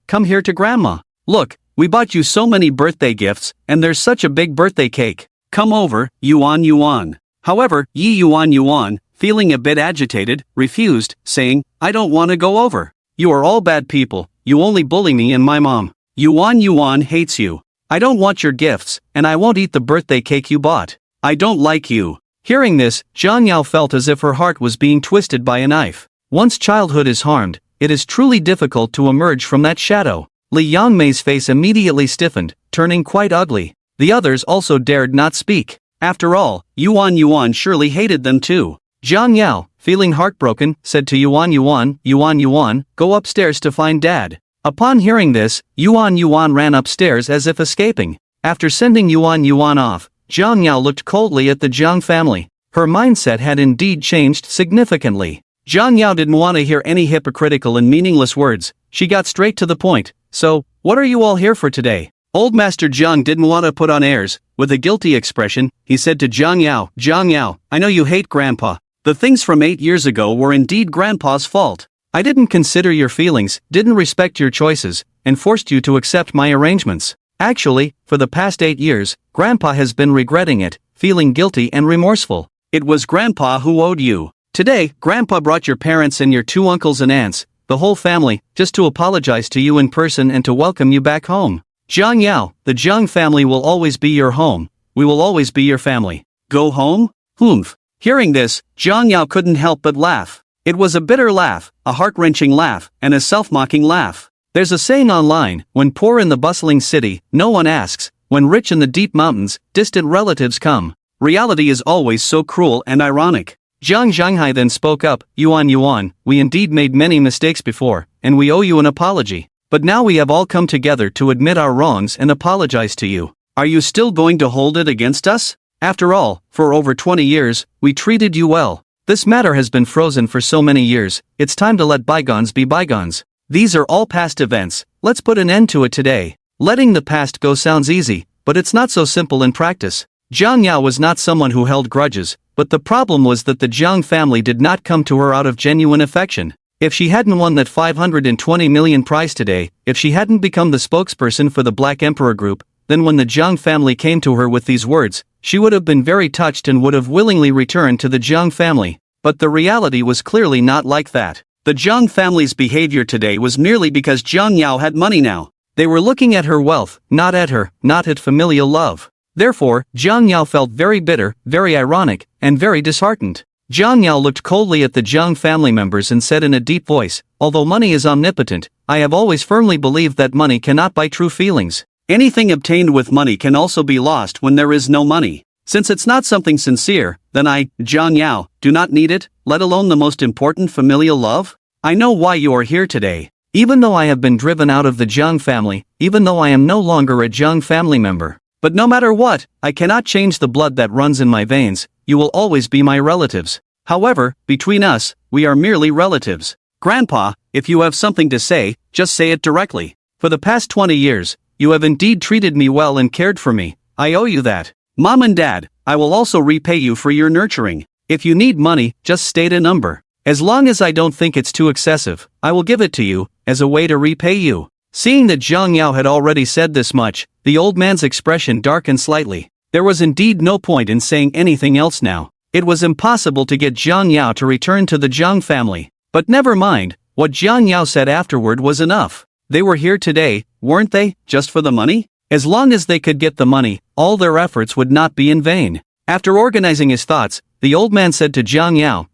"Come here to Grandma. Look, we bought you so many birthday gifts, and there's such a big birthday cake. Come over, Yuan." However, Yi Yuan, feeling a bit agitated, refused, saying, "I don't want to go over. You are all bad people, you only bully me and my mom. Yuan hates you. I don't want your gifts, and I won't eat the birthday cake you bought. I don't like you." Hearing this, Jiang Yao felt as if her heart was being twisted by a knife. Once childhood is harmed, it is truly difficult to emerge from that shadow. Li Yongmei's face immediately stiffened, turning quite ugly. The others also dared not speak. After all, Yuan surely hated them too. Jiang Yao, feeling heartbroken, said to Yuan, "Go upstairs to find Dad." Upon hearing this, Yuan ran upstairs as if escaping. After sending Yuan off, Jiang Yao looked coldly at the Jiang family. Her mindset had indeed changed significantly. Jiang Yao didn't want to hear any hypocritical and meaningless words. She got straight to the point. "So, what are you all here for today?" Old Master Jiang didn't want to put on airs. With a guilty expression, he said to Jiang Yao, "I know you hate Grandpa. The things from 8 years ago were indeed Grandpa's fault. I didn't consider your feelings, didn't respect your choices, and forced you to accept my arrangements. Actually, for the past 8 years, Grandpa has been regretting it, feeling guilty and remorseful. It was Grandpa who owed you. Today, Grandpa brought your parents and your 2 uncles and aunts, the whole family, just to apologize to you in person and to welcome you back home. Jiang Yao, the Jiang family will always be your home. We will always be your family." "Go home? Humph." Hearing this, Jiang Yao couldn't help but laugh. It was a bitter laugh, a heart-wrenching laugh, and a self-mocking laugh. There's a saying online, when poor in the bustling city, no one asks, when rich in the deep mountains, distant relatives come. Reality is always so cruel and ironic. Jiang Zhanghai then spoke up, Yuan, we indeed made many mistakes before, and we owe you an apology. But now we have all come together to admit our wrongs and apologize to you. Are you still going to hold it against us? After all, for over 20 years, we treated you well. This matter has been frozen for so many years, it's time to let bygones be bygones. These are all past events, let's put an end to it today. Letting the past go sounds easy, but it's not so simple in practice. Jiang Yao was not someone who held grudges, but the problem was that the Jiang family did not come to her out of genuine affection. If she hadn't won that 520 million prize today, if she hadn't become the spokesperson for the Black Emperor Group, then when the Jiang family came to her with these words, she would have been very touched and would have willingly returned to the Jiang family. But the reality was clearly not like that. The Jiang family's behavior today was merely because Jiang Yao had money now. They were looking at her wealth, not at her, not at familial love. Therefore, Jiang Yao felt very bitter, very ironic, and very disheartened. Jiang Yao looked coldly at the Jiang family members and said in a deep voice, although money is omnipotent, I have always firmly believed that money cannot buy true feelings. Anything obtained with money can also be lost when there is no money. Since it's not something sincere, then I, Jiang Yao, do not need it, let alone the most important familial love. I know why you are here today. Even though I have been driven out of the Jiang family, even though I am no longer a Jiang family member. But no matter what, I cannot change the blood that runs in my veins, you will always be my relatives. However, between us, we are merely relatives. Grandpa, if you have something to say, just say it directly. For the past 20 years, you have indeed treated me well and cared for me. I owe you that. Mom and Dad, I will also repay you for your nurturing. If you need money, just state a number. As long as I don't think it's too excessive, I will give it to you, as a way to repay you. Seeing that Jiang Yao had already said this much, the old man's expression darkened slightly. There was indeed no point in saying anything else now. It was impossible to get Jiang Yao to return to the Jiang family. But never mind, what Jiang Yao said afterward was enough. They were here today, weren't they, just for the money? As long as they could get the money, all their efforts would not be in vain. After organizing his thoughts, the old man said to Jiang Yao,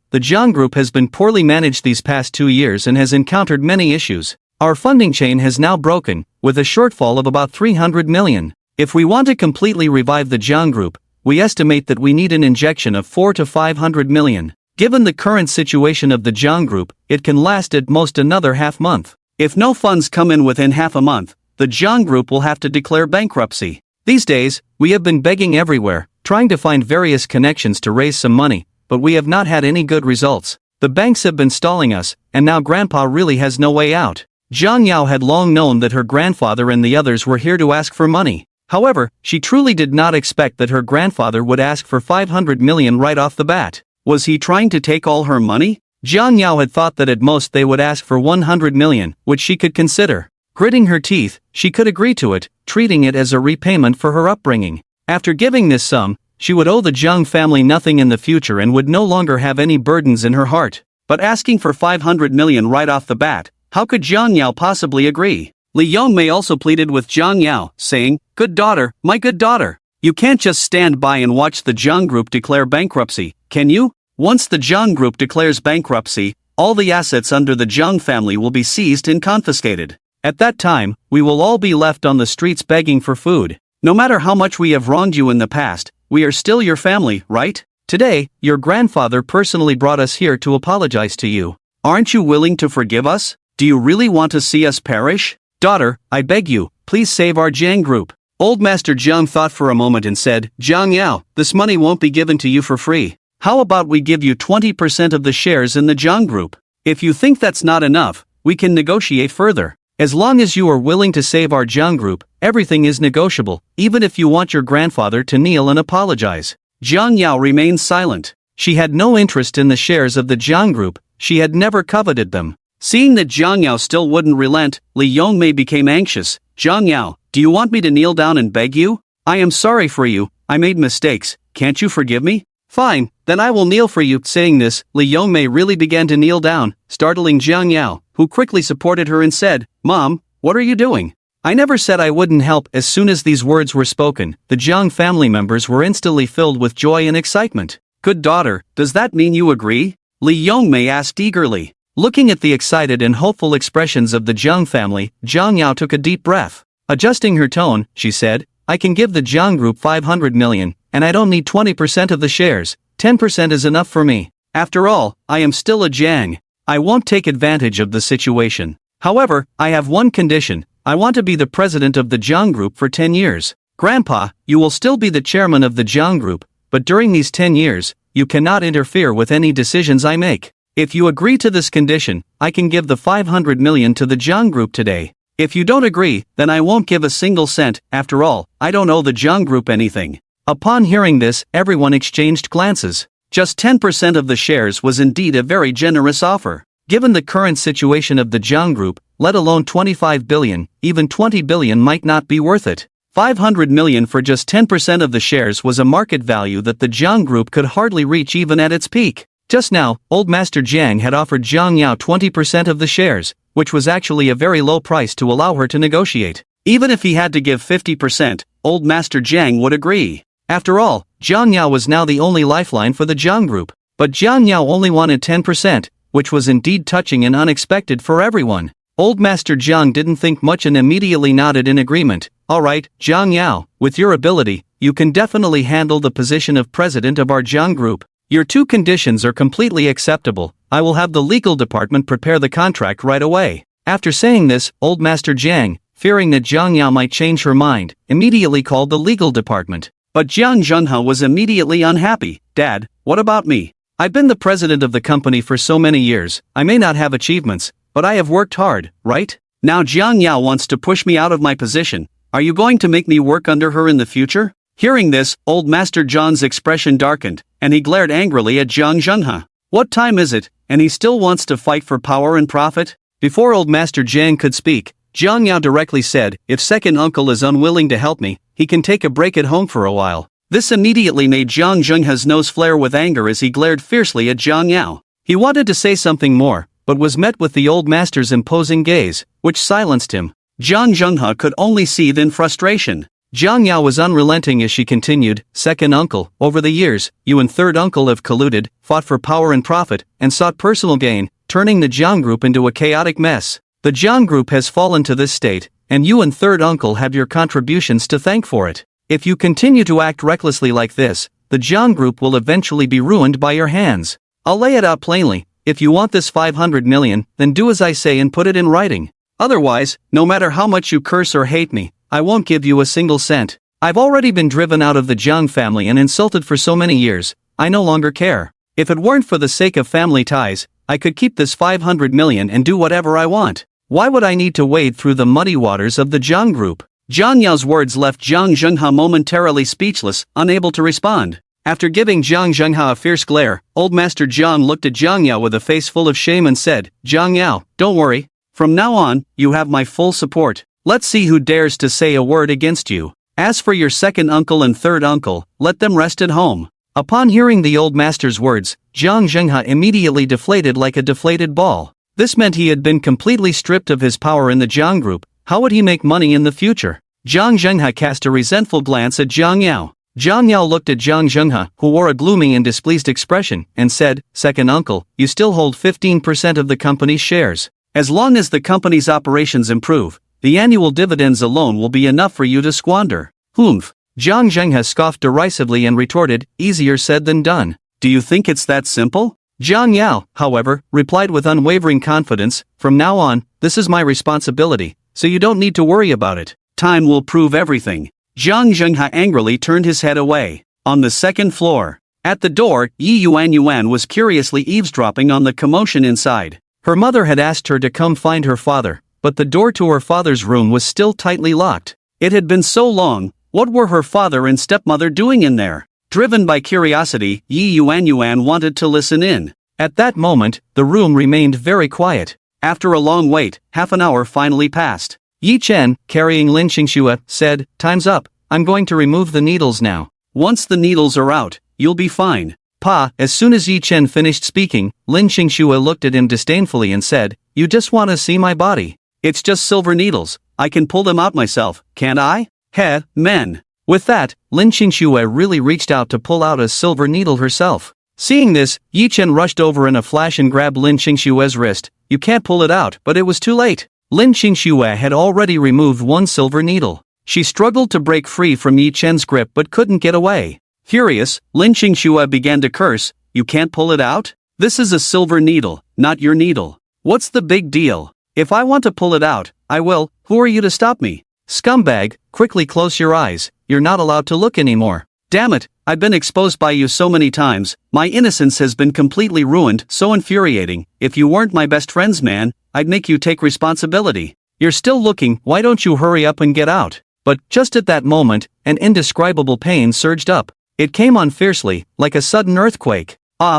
the Jiang Group has been poorly managed these past 2 years and has encountered many issues. Our funding chain has now broken, with a shortfall of about 300 million. If we want to completely revive the Jiang Group, we estimate that we need an injection of 400 to 500 million. Given the current situation of the Jiang Group, it can last at most another half month. If no funds come in within half a month, the Jiang Group will have to declare bankruptcy. These days, we have been begging everywhere, trying to find various connections to raise some money, but we have not had any good results. The banks have been stalling us, and now Grandpa really has no way out. Jiang Yao had long known that her grandfather and the others were here to ask for money. However, she truly did not expect that her grandfather would ask for 500 million right off the bat. Was he trying to take all her money? Jiang Yao had thought that at most they would ask for 100 million, which she could consider. Gritting her teeth, she could agree to it, treating it as a repayment for her upbringing. After giving this sum, she would owe the Jiang family nothing in the future and would no longer have any burdens in her heart. But asking for 500 million right off the bat, how could Jiang Yao possibly agree? Li Yongmei also pleaded with Jiang Yao, saying, Good daughter, my good daughter. You can't just stand by and watch the Jiang Group declare bankruptcy, can you? Once the Jiang Group declares bankruptcy, all the assets under the Jiang family will be seized and confiscated. At that time, we will all be left on the streets begging for food. No matter how much we have wronged you in the past, we are still your family, right? Today, your grandfather personally brought us here to apologize to you. Aren't you willing to forgive us? Do you really want to see us perish? Daughter, I beg you, please save our Jiang Group. Old Master Jiang thought for a moment and said, Jiang Yao, this money won't be given to you for free. How about we give you 20% of the shares in the Jiang Group? If you think that's not enough, we can negotiate further. As long as you are willing to save our Jiang Group, everything is negotiable, even if you want your grandfather to kneel and apologize. Jiang Yao remained silent. She had no interest in the shares of the Jiang Group, she had never coveted them. Seeing that Jiang Yao still wouldn't relent, Li Yongmei became anxious. Jiang Yao, do you want me to kneel down and beg you? I am sorry for you, I made mistakes, can't you forgive me? Fine, then I will kneel for you. Saying this, Li Yongmei really began to kneel down, startling Jiang Yao, who quickly supported her and said, Mom, what are you doing? I never said I wouldn't help. As soon as these words were spoken, the Jiang family members were instantly filled with joy and excitement. Good daughter, does that mean you agree? Li Yongmei asked eagerly. Looking at the excited and hopeful expressions of the Jiang family, Jiang Yao took a deep breath. Adjusting her tone, she said, I can give the Jiang Group 500 million, and I don't need 20% of the shares, 10% is enough for me. After all, I am still a Jiang. I won't take advantage of the situation. However, I have one condition, I want to be the president of the Jiang Group for 10 years. Grandpa, you will still be the chairman of the Jiang Group, but during these 10 years, you cannot interfere with any decisions I make. If you agree to this condition, I can give the 500 million to the Jiang Group today. If you don't agree, then I won't give a single cent, after all, I don't owe the Jiang Group anything. Upon hearing this, everyone exchanged glances. Just 10% of the shares was indeed a very generous offer. Given the current situation of the Jiang Group, let alone 25 billion, even 20 billion might not be worth it. 500 million for just 10% of the shares was a market value that the Jiang Group could hardly reach even at its peak. Just now, Old Master Jiang had offered Jiang Yao 20% of the shares, which was actually a very low price to allow her to negotiate. Even if he had to give 50%, Old Master Jiang would agree. After all, Jiang Yao was now the only lifeline for the Jiang Group. But Jiang Yao only wanted 10%, which was indeed touching and unexpected for everyone. Old Master Jiang didn't think much and immediately nodded in agreement. Alright, Jiang Yao, with your ability, you can definitely handle the position of president of our Jiang Group. Your two conditions are completely acceptable. I will have the legal department prepare the contract right away. After saying this, Old Master Jiang, fearing that Jiang Yao might change her mind, immediately called the legal department. But Jiang Zhenhe was immediately unhappy. Dad, what about me? I've been the president of the company for so many years, I may not have achievements, but I have worked hard, right? Now Jiang Yao wants to push me out of my position. Are you going to make me work under her in the future? Hearing this, Old Master John's expression darkened, and he glared angrily at Jiang Zhenhe. What time is it, and he still wants to fight for power and profit? Before Old Master Jiang could speak, Jiang Yao directly said, if second uncle is unwilling to help me, he can take a break at home for a while. This immediately made Jiang Zhenhe's nose flare with anger as he glared fiercely at Jiang Yao. He wanted to say something more, but was met with the old master's imposing gaze, which silenced him. Jiang Zhenhe could only seethe in frustration. Jiang Yao was unrelenting as she continued, second uncle, over the years, you and third uncle have colluded, fought for power and profit, and sought personal gain, turning the Jiang Group into a chaotic mess. The Jiang Group has fallen to this state, and you and third uncle have your contributions to thank for it. If you continue to act recklessly like this, the Jiang Group will eventually be ruined by your hands. I'll lay it out plainly, if you want this 500 million, then do as I say and put it in writing. Otherwise, no matter how much you curse or hate me, I won't give you a single cent. I've already been driven out of the Jiang family and insulted for so many years, I no longer care. If it weren't for the sake of family ties, I could keep this 500 million and do whatever I want. Why would I need to wade through the muddy waters of the Jiang Group? Jiang Yao's words left Jiang Zhenhe momentarily speechless, unable to respond. After giving Jiang Zhenhe a fierce glare, Old Master Jiang looked at Jiang Yao with a face full of shame and said, Jiang Yao, don't worry. From now on, you have my full support. Let's see who dares to say a word against you. As for your second uncle and third uncle, let them rest at home. Upon hearing the old master's words, Jiang Zhenhe immediately deflated like a deflated ball. This meant he had been completely stripped of his power in the Jiang Group. How would he make money in the future? Jiang Zhenhe cast a resentful glance at Jiang Yao. Jiang Yao looked at Jiang Zhenhe, who wore a gloomy and displeased expression, and said, second uncle, you still hold 15% of the company's shares. As long as the company's operations improve, the annual dividends alone will be enough for you to squander. Humph. Jiang Zhenhe scoffed derisively and retorted, easier said than done. Do you think it's that simple? Jiang Yao, however, replied with unwavering confidence, from now on, this is my responsibility, so you don't need to worry about it. Time will prove everything. Jiang Zhenhe angrily turned his head away. On the second floor. At the door, Yi Yuan was curiously eavesdropping on the commotion inside. Her mother had asked her to come find her father, but the door to her father's room was still tightly locked. It had been so long, what were her father and stepmother doing in there? Driven by curiosity, Yi Yuan wanted to listen in. At that moment, the room remained very quiet. After a long wait, half an hour finally passed. Yi Chen, carrying Lin Xingxue, said, time's up, I'm going to remove the needles now. Once the needles are out, you'll be fine. Pa, as soon as Yi Chen finished speaking, Lin Xingxue looked at him disdainfully and said, you just want to see my body. It's just silver needles, I can pull them out myself, can't I? Heh, men. With that, Lin Xingxue really reached out to pull out a silver needle herself. Seeing this, Yi Chen rushed over in a flash and grabbed Lin Qingshue's wrist. You can't pull it out, but it was too late. Lin Qingxue had already removed one silver needle. She struggled to break free from Yi Chen's grip but couldn't get away. Furious, Lin Qingxue began to curse, "You can't pull it out? This is a silver needle, not your needle. What's the big deal? If I want to pull it out, I will. Who are you to stop me? Scumbag, quickly close your eyes, you're not allowed to look anymore. Damn it, I've been exposed by you so many times, my innocence has been completely ruined, so infuriating. If you weren't my best friends, man, I'd make you take responsibility. You're still looking, why don't you hurry up and get out?" But, just at that moment, an indescribable pain surged up. It came on fiercely, like a sudden earthquake.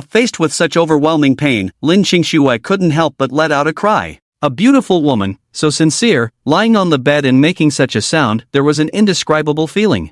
Faced with such overwhelming pain, Lin Qingxue couldn't help but let out a cry. A beautiful woman, so sincere, lying on the bed and making such a sound, there was an indescribable feeling.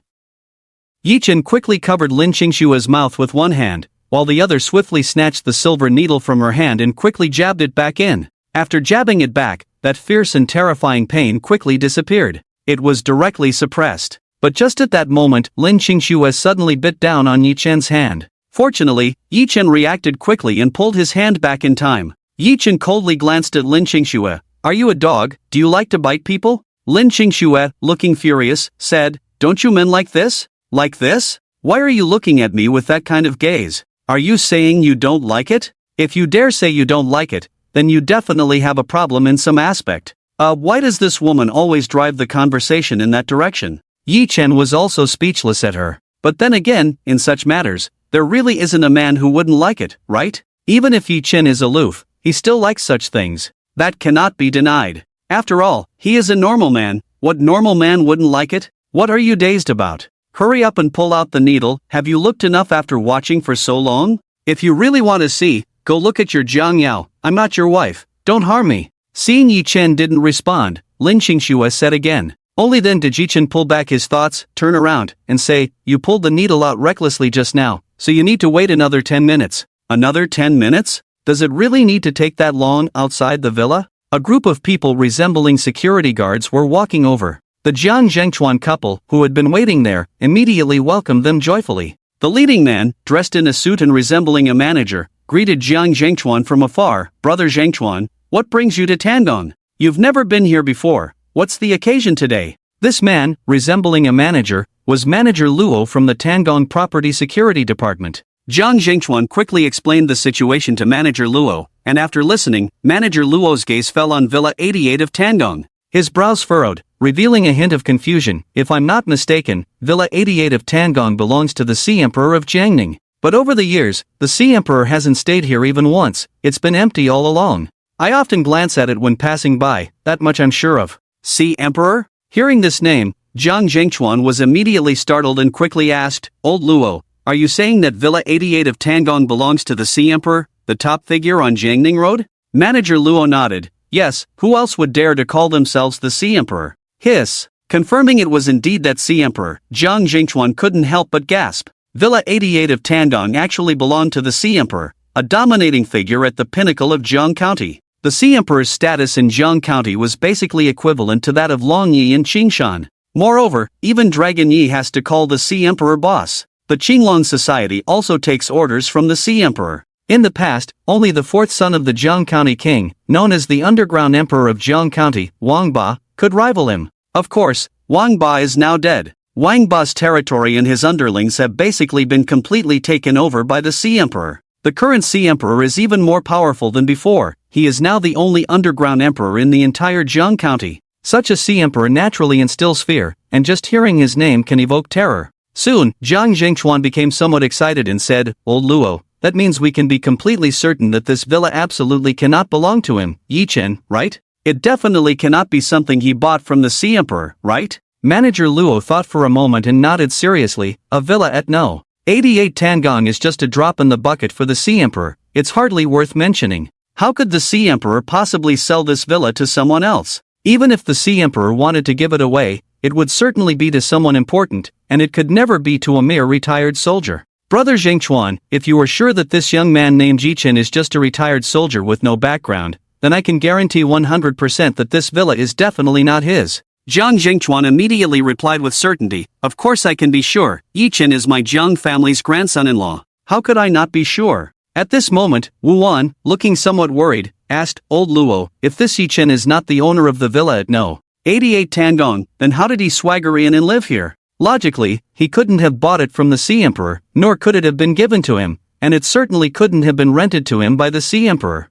Yi Chen quickly covered Lin Qingshue's mouth with one hand, while the other swiftly snatched the silver needle from her hand and quickly jabbed it back in. After jabbing it back, that fierce and terrifying pain quickly disappeared. It was directly suppressed. But just at that moment, Lin Qingxue suddenly bit down on Yi Chen's hand. Fortunately, Yi Chen reacted quickly and pulled his hand back in time. Yi Chen coldly glanced at Lin Qingxue. "Are you a dog? Do you like to bite people?" Lin Qingxue, looking furious, said, "Don't you men like this? Like this? Why are you looking at me with that kind of gaze? Are you saying you don't like it? If you dare say you don't like it, then you definitely have a problem in some aspect. Why does this woman always drive the conversation in that direction?" Yi Chen was also speechless at her. But then again, in such matters, there really isn't a man who wouldn't like it, right? Even if Yi Chen is aloof, he still likes such things. That cannot be denied. After all, he is a normal man. What normal man wouldn't like it? What are you dazed about? Hurry up and pull out the needle. Have you looked enough after watching for so long? If you really want to see, go look at your Jiang Yao. I'm not your wife. Don't harm me. Seeing Yi Chen didn't respond, Lin Qingxue said again. Only then did Yi Chen pull back his thoughts, turn around, and say, "You pulled the needle out recklessly just now, so you need to wait another 10 minutes. Another 10 minutes? Does it really need to take that long outside the villa?" A group of people resembling security guards were walking over. The Jiang Zhengchuan couple, who had been waiting there, immediately welcomed them joyfully. The leading man, dressed in a suit and resembling a manager, greeted Jiang Zhengchuan from afar. "Brother Zhengchuan, what brings you to Tandong? You've never been here before. What's the occasion today?" This man, resembling a manager, was Manager Luo from the Tandong Property Security Department. Jiang Zhengchuan quickly explained the situation to Manager Luo, and after listening, Manager Luo's gaze fell on Villa 88 of Tandong. His brows furrowed, revealing a hint of confusion. "If I'm not mistaken, Villa 88 of Tandong belongs to the Sea Emperor of Jiangning. But over the years, the Sea Emperor hasn't stayed here even once. It's been empty all along. I often glance at it when passing by, that much I'm sure of." Sea Emperor? Hearing this name, Jiang Zhengchuan was immediately startled and quickly asked, "Old Luo, are you saying that Villa 88 of Tandong belongs to the Sea Emperor, the top figure on Jiangning Road?" Manager Luo nodded. "Yes, who else would dare to call themselves the Sea Emperor?" Hiss. Confirming it was indeed that Sea Emperor, Jiang Zhengchuan couldn't help but gasp. Villa 88 of Tandong actually belonged to the Sea Emperor, a dominating figure at the pinnacle of Jiang County. The Sea Emperor's status in Jiang County was basically equivalent to that of Long Yi in Qingshan. Moreover, even Dragon Yi has to call the Sea Emperor boss. The Qinglong Society also takes orders from the Sea Emperor. In the past, only the fourth son of the Jiang County king, known as the Underground Emperor of Jiang County, Wang Ba, could rival him. Of course, Wang Ba is now dead. Wang Ba's territory and his underlings have basically been completely taken over by the Sea Emperor. The current Sea Emperor is even more powerful than before. He is now the only underground emperor in the entire Jiang County. Such a Sea Emperor naturally instills fear, and just hearing his name can evoke terror. Soon, Jiang Zhengchuan became somewhat excited and said, "Old Luo, that means we can be completely certain that this villa absolutely cannot belong to him, Yi Chen, right? It definitely cannot be something he bought from the Sea Emperor, right?" Manager Luo thought for a moment and nodded seriously. "A villa at No. 88 Tandong is just a drop in the bucket for the Sea Emperor. It's hardly worth mentioning. How could the Sea Emperor possibly sell this villa to someone else? Even if the Sea Emperor wanted to give it away, it would certainly be to someone important, and it could never be to a mere retired soldier. Brother Zhengchuan, if you are sure that this young man named Yi Chen is just a retired soldier with no background, then I can guarantee 100% that this villa is definitely not his." Jiang Zhengchuan immediately replied with certainty, "Of course I can be sure. Yi Chen is my Jiang family's grandson-in-law. How could I not be sure? At this moment, Wu Wan, looking somewhat worried, asked old Luo if this Yi Chen is not the owner of the villa at No. 88 Tangong, then how did he swagger in and live here? Logically, he couldn't have bought it from the Sea Emperor, nor could it have been given to him, and it certainly couldn't have been rented to him by the Sea Emperor.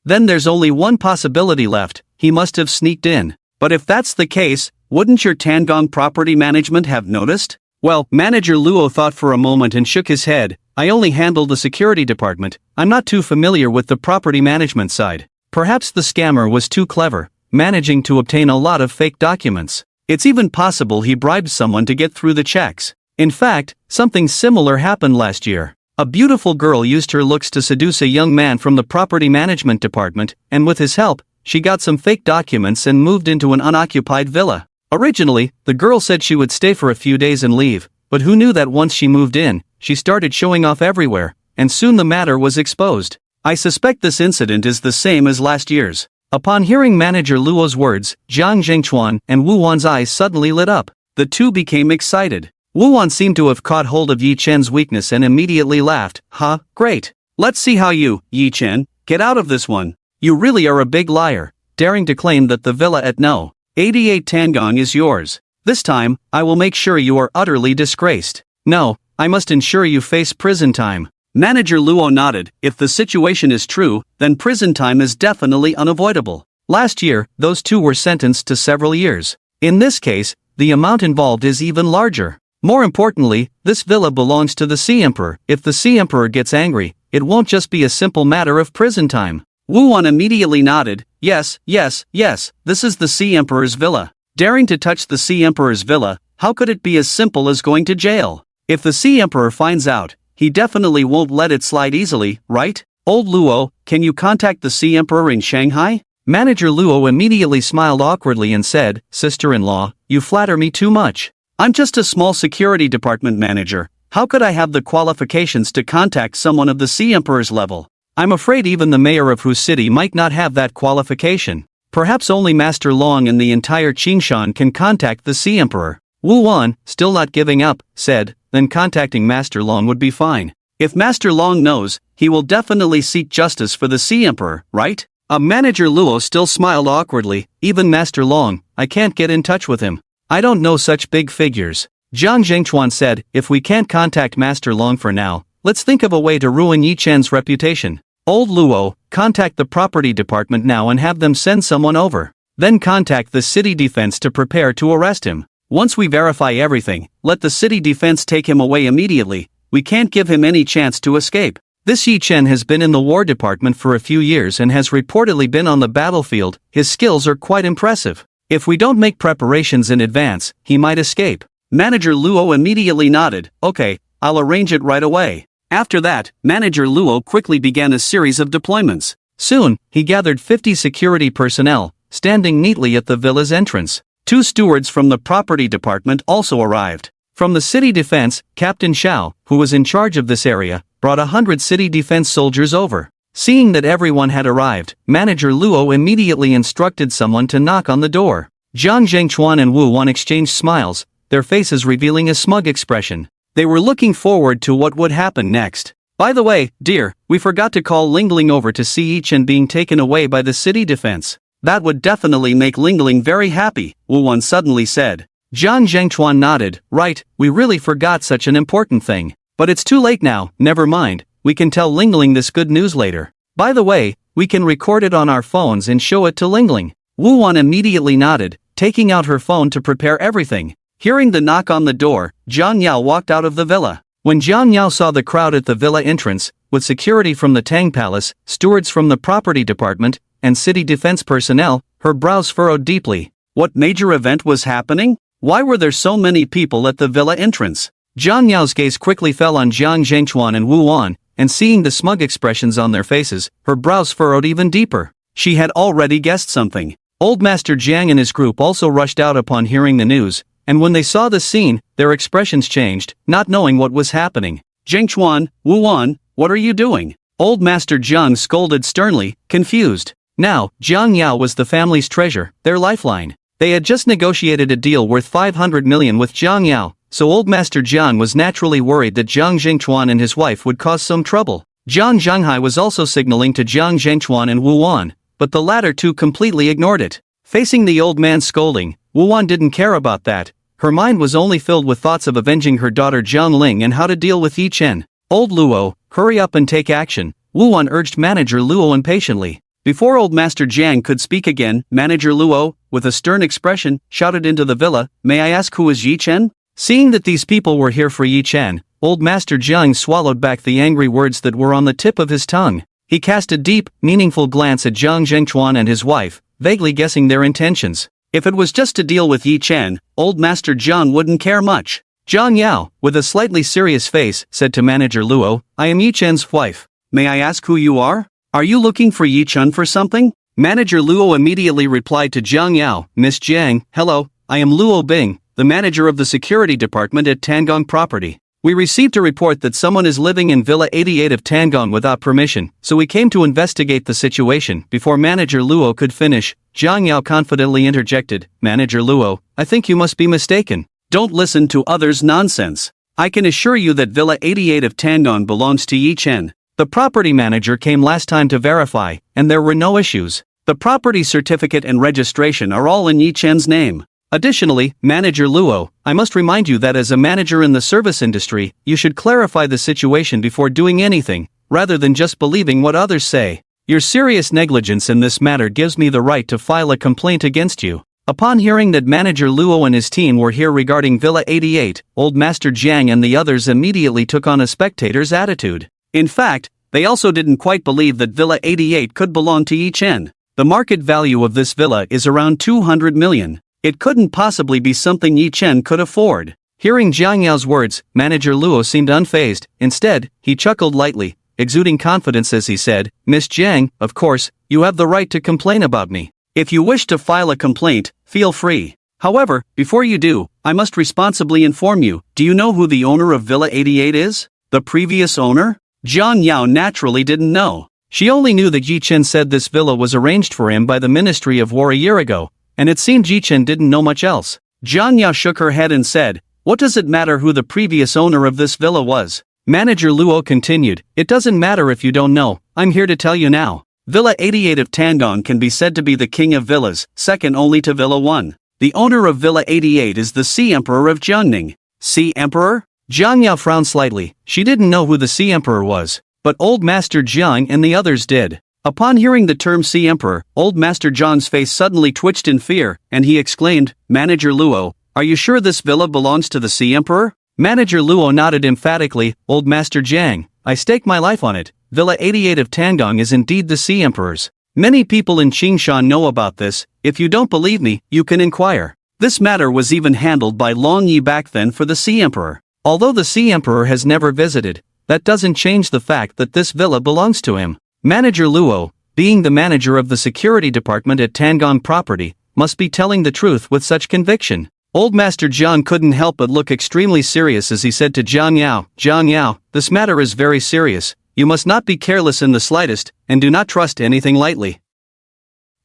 Then there's only one possibility left, he must have sneaked in. But if that's the case, wouldn't your Tangong property management have noticed? Well, Manager Luo thought for a moment and shook his head. I only handle the security department, I'm not too familiar with the property management side. Perhaps the scammer was too clever, managing to obtain a lot of fake documents. It's even possible he bribed someone to get through the checks. In fact, something similar happened last year. A beautiful girl used her looks to seduce a young man from the property management department, and with his help, she got some fake documents and moved into an unoccupied villa. Originally, the girl said she would stay for a few days and leave, but who knew that once she moved in, she started showing off everywhere, and soon the matter was exposed. I suspect this incident is the same as last year's. Upon hearing Manager Luo's words, Jiang Zhengchuan and Wu Wan's eyes suddenly lit up. The two became excited. Wu Wan seemed to have caught hold of Yi Chen's weakness and immediately laughed. "Huh, great. Let's see how you, Yi Chen, get out of this one. You really are a big liar, daring to claim that the villa at No. 88 Tangong is yours. This time, I will make sure you are utterly disgraced. No, I must ensure you face prison time." Manager Luo nodded. If the situation is true, then prison time is definitely unavoidable. Last year, those two were sentenced to several years. In this case, the amount involved is even larger. More importantly, this villa belongs to the Sea Emperor. If the Sea Emperor gets angry, it won't just be a simple matter of prison time. Wu Wan immediately nodded. Yes, this is the Sea Emperor's villa. Daring to touch the Sea Emperor's villa, how could it be as simple as going to jail? If the Sea Emperor finds out, he definitely won't let it slide easily, right? Old Luo, can you contact the Sea Emperor in Shanghai? Manager Luo immediately smiled awkwardly and said, "Sister-in-law, you flatter me too much. I'm just a small security department manager. How could I have the qualifications to contact someone of the Sea Emperor's level? I'm afraid even the mayor of whose city might not have that qualification. Perhaps only Master Long and the entire Qingshan can contact the Sea Emperor." Wu Wan, still not giving up, said, "Then contacting Master Long would be fine. If Master Long knows, he will definitely seek justice for the Sea Emperor, right?" Manager Luo still smiled awkwardly. "Even Master Long, I can't get in touch with him. I don't know such big figures." Jiang Zhengchuan said, "If we can't contact Master Long for now, let's think of a way to ruin Yi Chen's reputation. Old Luo, contact the property department now and have them send someone over. Then contact the city defense to prepare to arrest him. Once we verify everything, let the city defense take him away immediately. We can't give him any chance to escape. This Yi Chen has been in the War Department for a few years and has reportedly been on the battlefield. His skills are quite impressive. If we don't make preparations in advance, he might escape." Manager Luo immediately nodded. "Okay, I'll arrange it right away." After that, Manager Luo quickly began a series of deployments. Soon, he gathered 50 security personnel, standing neatly at the villa's entrance. 2 stewards from the property department also arrived. From the city defense, Captain Xiao, who was in charge of this area, brought 100 city defense soldiers over. Seeing that everyone had arrived, Manager Luo immediately instructed someone to knock on the door. Jiang Zhengchuan and Wu Wan exchanged smiles, their faces revealing a smug expression. They were looking forward to what would happen next. "By the way, dear, we forgot to call Lingling over to see Yi Chen being taken away by the city defense. That would definitely make Lingling very happy," Wu Wan suddenly said. Jiang Zhengchuan nodded. "Right, we really forgot such an important thing. But it's too late now, never mind, we can tell Lingling this good news later. By the way, we can record it on our phones and show it to Lingling." Wu Wan immediately nodded, taking out her phone to prepare everything. Hearing the knock on the door, Jiang Yao walked out of the villa. When Jiang Yao saw the crowd at the villa entrance, with security from the Tang Palace, stewards from the property department, and city defense personnel, her brows furrowed deeply. What major event was happening? Why were there so many people at the villa entrance? Jiang Yao's gaze quickly fell on Jiang Zhengchuan and Wu Wan, and seeing the smug expressions on their faces, her brows furrowed even deeper. She had already guessed something. Old Master Jiang and his group also rushed out upon hearing the news, and when they saw the scene, their expressions changed, not knowing what was happening. "Zhengchuan, Wu Wan, what are you doing?" Old Master Jiang scolded sternly, confused. Now, Jiang Yao was the family's treasure, their lifeline. They had just negotiated a deal worth 500 million with Jiang Yao, so old Master Jiang was naturally worried that Jiang Zhengchuan and his wife would cause some trouble. Jiang Zhenghai was also signaling to Jiang Zhengchuan and Wu Wan, but the latter two completely ignored it. Facing the old man's scolding, Wu Wan didn't care about that. Her mind was only filled with thoughts of avenging her daughter Jiang Ling and how to deal with Yi Chen. Old Luo, hurry up and take action, Wu Wan urged Manager Luo impatiently. Before old Master Jiang could speak again, Manager Luo, with a stern expression, shouted into the villa, "May I ask who is Yi Chen?" Seeing that these people were here for Yi Chen, old Master Jiang swallowed back the angry words that were on the tip of his tongue. He cast a deep, meaningful glance at Jiang Zhengchuan and his wife, vaguely guessing their intentions. If it was just to deal with Yi Chen, old Master Jiang wouldn't care much. Jiang Yao, with a slightly serious face, said to Manager Luo, "I am Yi Chen's wife. May I ask who you are? Are you looking for Yi Chen for something?" Manager Luo immediately replied to Jiang Yao, "Miss Jiang, hello, I am Luo Bing, the manager of the security department at Tangong Property. We received a report that someone is living in Villa 88 of Tangong without permission, so we came to investigate the situation." Before Manager Luo could finish, Jiang Yao confidently interjected, "Manager Luo, I think you must be mistaken. Don't listen to others' nonsense. I can assure you that Villa 88 of Tangong belongs to Yi Chen. The property manager came last time to verify, and there were no issues. The property certificate and registration are all in Yi Chen's name. Additionally, Manager Luo, I must remind you that as a manager in the service industry, you should clarify the situation before doing anything, rather than just believing what others say. Your serious negligence in this matter gives me the right to file a complaint against you." Upon hearing that Manager Luo and his team were here regarding Villa 88, old Master Jiang and the others immediately took on a spectator's attitude. In fact, they also didn't quite believe that Villa 88 could belong to Yi Chen. The market value of this villa is around 200 million. It couldn't possibly be something Yi Chen could afford. Hearing Jiang Yao's words, Manager Luo seemed unfazed. Instead, he chuckled lightly, exuding confidence as he said, "Miss Jiang, of course, you have the right to complain about me. If you wish to file a complaint, feel free. However, before you do, I must responsibly inform you, do you know who the owner of Villa 88 is? The previous owner?" Jiang Yao naturally didn't know. She only knew that Yi Chen said this villa was arranged for him by the Ministry of War a year ago, and it seemed Yi Chen didn't know much else. Jiang Yao shook her head and said, "What does it matter who the previous owner of this villa was?" Manager Luo continued, "It doesn't matter if you don't know, I'm here to tell you now. Villa 88 of Tangong can be said to be the king of villas, second only to Villa 1. The owner of Villa 88 is the Sea Emperor of Jiangning." Sea Emperor? Jiang Yao frowned slightly. She didn't know who the Sea Emperor was, but old Master Jiang and the others did. Upon hearing the term Sea Emperor, old Master Jiang's face suddenly twitched in fear, and he exclaimed, "Manager Luo, are you sure this villa belongs to the Sea Emperor?" Manager Luo nodded emphatically, "Old Master Jiang, I stake my life on it. Villa 88 of Tangong is indeed the Sea Emperor's. Many people in Qingshan know about this. If you don't believe me, you can inquire." This matter was even handled by Long Yi back then for the Sea Emperor. Although the Sea Emperor has never visited, that doesn't change the fact that this villa belongs to him. Manager Luo, being the manager of the security department at Tangong Property, must be telling the truth with such conviction. Old Master Jiang couldn't help but look extremely serious as he said to Jiang Yao, "Jiang Yao, this matter is very serious. You must not be careless in the slightest, and do not trust anything lightly.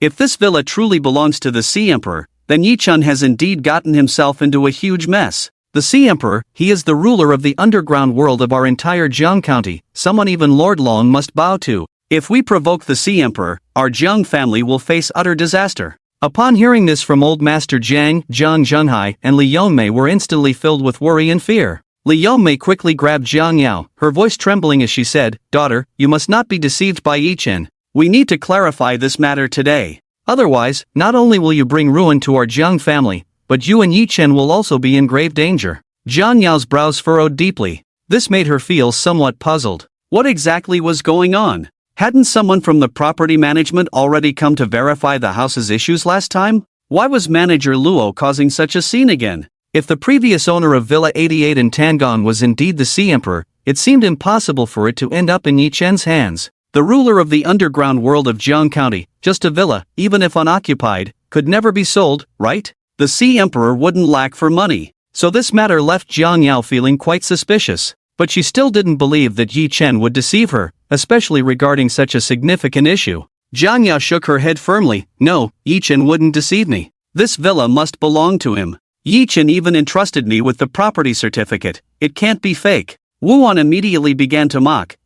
If this villa truly belongs to the Sea Emperor, then Yi Chen has indeed gotten himself into a huge mess. The Sea Emperor, he is the ruler of the underground world of our entire Jiang County, someone even Lord Long must bow to. If we provoke the Sea Emperor, our Jiang family will face utter disaster." Upon hearing this from old Master Jiang, Jiang Zhenghai and Li Yongmei were instantly filled with worry and fear. Li Yongmei quickly grabbed Jiang Yao, her voice trembling as she said, "Daughter, you must not be deceived by Yi Chen. We need to clarify this matter today. Otherwise, not only will you bring ruin to our Jiang family, but you and Yi Chen will also be in grave danger." Jiang Yao's brows furrowed deeply. This made her feel somewhat puzzled. What exactly was going on? Hadn't someone from the property management already come to verify the house's issues last time? Why was Manager Luo causing such a scene again? If the previous owner of Villa 88 in Tangong was indeed the Sea Emperor, it seemed impossible for it to end up in Yi Chen's hands. The ruler of the underground world of Jiang County, just a villa, even if unoccupied, could never be sold, right? The Sea Emperor wouldn't lack for money. So this matter left Jiang Yao feeling quite suspicious. But she still didn't believe that Yi Chen would deceive her, especially regarding such a significant issue. Jiang Yao shook her head firmly, "No, Yi Chen wouldn't deceive me. This villa must belong to him. Yi Chen even entrusted me with the property certificate. It can't be fake. Wu Wan immediately began to mock.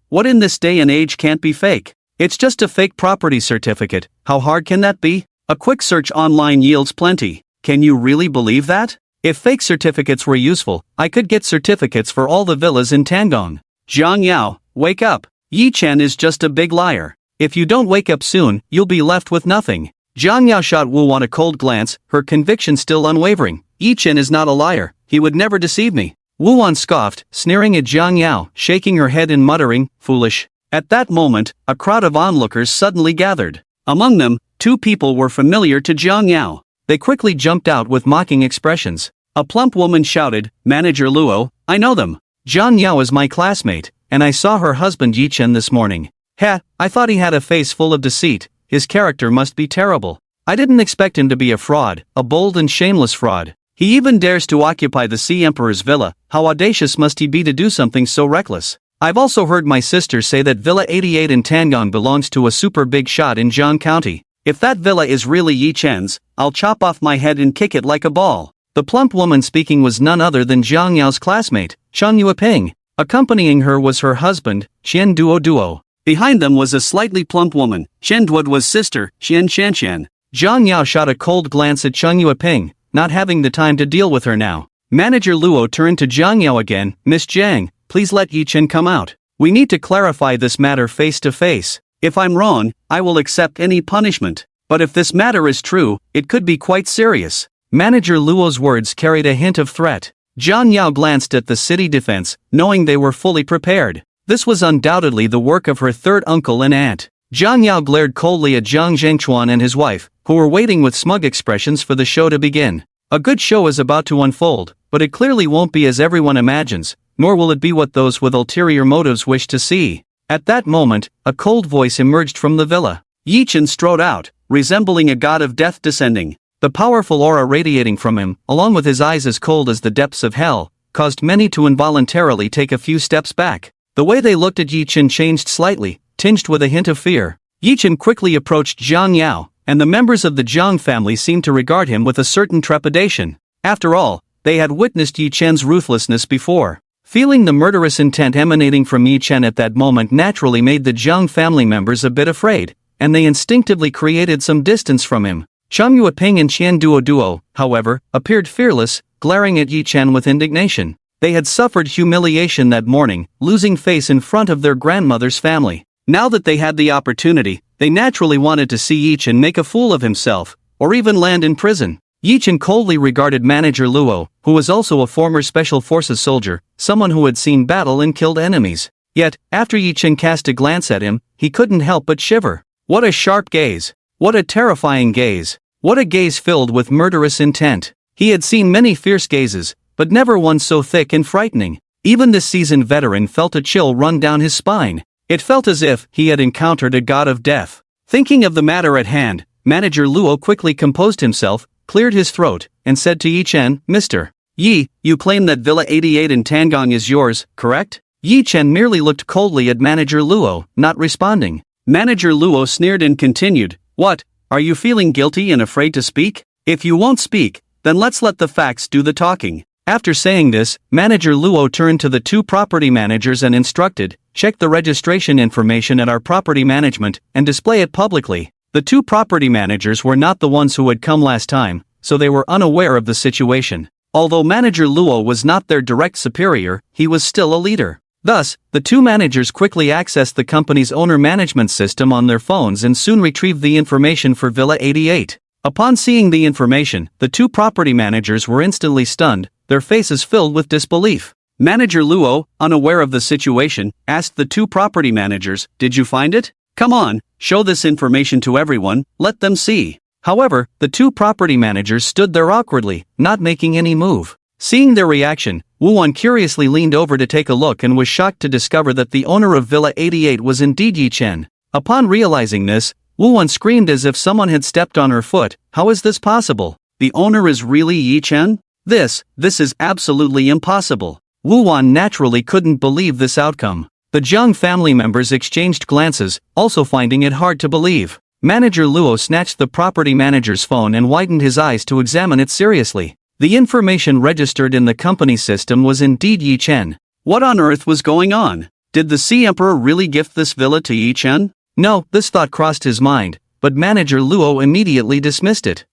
What in this day and age can't be fake? It's just a fake property certificate. How hard can that be? A quick search online yields plenty. Can you really believe that? If fake certificates were useful, I could get certificates for all the villas in Tangong. Zhang Yao, wake up. Yi Chen is just a big liar. If you don't wake up soon, you'll be left with nothing. Zhang Yao shot Wu Wan a cold glance, her conviction still unwavering. Yi Chen is not a liar, he would never deceive me. Wu Wan scoffed, sneering at Zhang Yao, shaking her head and muttering, foolish. At that moment, a crowd of onlookers suddenly gathered. Among them, 2 people were familiar to Zhang Yao. They quickly jumped out with mocking expressions. A plump woman shouted, Manager Luo, I know them. Zhang Yao is my classmate, and I saw her husband Yi Chen this morning. I thought he had a face full of deceit, his character must be terrible. I didn't expect him to be a fraud, a bold and shameless fraud. He even dares to occupy the Sea Emperor's villa, how audacious must he be to do something so reckless? I've also heard my sister say that Villa 88 in Tangong belongs to a super big shot in Jiang County. If that villa is really Yi Chen's, I'll chop off my head and kick it like a ball. The plump woman speaking was none other than Zhang Yao's classmate, Chen Yueping. Accompanying her was her husband, Qian Duo. Behind them was a slightly plump woman, Chen Duo's sister, Qian Shanshan. Zhang Yao shot a cold glance at Chen Yueping, not having the time to deal with her now. Manager Luo turned to Zhang Yao again, Miss Zhang, please let Yi Chen come out. We need to clarify this matter face to face. If I'm wrong, I will accept any punishment. But if this matter is true, it could be quite serious. Manager Luo's words carried a hint of threat. Zhang Yao glanced at the city defense, knowing they were fully prepared. This was undoubtedly the work of her third uncle and aunt. Zhang Yao glared coldly at Zhang Zhengchuan and his wife, who were waiting with smug expressions for the show to begin. A good show is about to unfold, but it clearly won't be as everyone imagines, nor will it be what those with ulterior motives wish to see. At that moment, a cold voice emerged from the villa. Yi Chen strode out, resembling a god of death descending. The powerful aura radiating from him, along with his eyes as cold as the depths of hell, caused many to involuntarily take a few steps back. The way they looked at Yi Chen changed slightly, tinged with a hint of fear. Yi Chen quickly approached Zhang Yao, and the members of the Zhang family seemed to regard him with a certain trepidation. After all, they had witnessed Yi Chen's ruthlessness before. Feeling the murderous intent emanating from Yi Chen at that moment naturally made the Zhang family members a bit afraid, and they instinctively created some distance from him. Chen Yueping and Qian Duo, however, appeared fearless, glaring at Yi Chen with indignation. They had suffered humiliation that morning, losing face in front of their grandmother's family. Now that they had the opportunity, they naturally wanted to see Yi Chen make a fool of himself, or even land in prison. Yi Chen coldly regarded Manager Luo, who was also a former Special Forces soldier, someone who had seen battle and killed enemies. Yet, after Yi Chen cast a glance at him, he couldn't help but shiver. What a sharp gaze! What a terrifying gaze! What a gaze filled with murderous intent! He had seen many fierce gazes, but never one so thick and frightening. Even this seasoned veteran felt a chill run down his spine. It felt as if he had encountered a god of death. Thinking of the matter at hand, Manager Luo quickly composed himself, cleared his throat, and said to Yi Chen, Mr. Yi, you claim that Villa 88 in Tangong is yours, correct? Yi Chen merely looked coldly at Manager Luo, not responding. Manager Luo sneered and continued, What, are you feeling guilty and afraid to speak? If you won't speak, then let's let the facts do the talking. After saying this, Manager Luo turned to the 2 property managers and instructed, check the registration information at our property management and display it publicly. The 2 property managers were not the ones who had come last time, so they were unaware of the situation. Although Manager Luo was not their direct superior, he was still a leader. Thus, the 2 managers quickly accessed the company's owner management system on their phones and soon retrieved the information for Villa 88. Upon seeing the information, the 2 property managers were instantly stunned, their faces filled with disbelief. Manager Luo, unaware of the situation, asked the 2 property managers, Did you find it? Come on, show this information to everyone, let them see. However, the 2 property managers stood there awkwardly, not making any move. Seeing their reaction, Wu Wan curiously leaned over to take a look and was shocked to discover that the owner of Villa 88 was indeed Yi Chen. Upon realizing this, Wu Wan screamed as if someone had stepped on her foot. How is this possible? The owner is really Yi Chen? This is absolutely impossible. Wu Wan naturally couldn't believe this outcome. The Zhang family members exchanged glances, also finding it hard to believe. Manager Luo snatched the property manager's phone and widened his eyes to examine it seriously. The information registered in the company system was indeed Yi Chen. What on earth was going on? Did the Sea Emperor really gift this villa to Yi Chen? No, this thought crossed his mind, but manager Luo immediately dismissed it.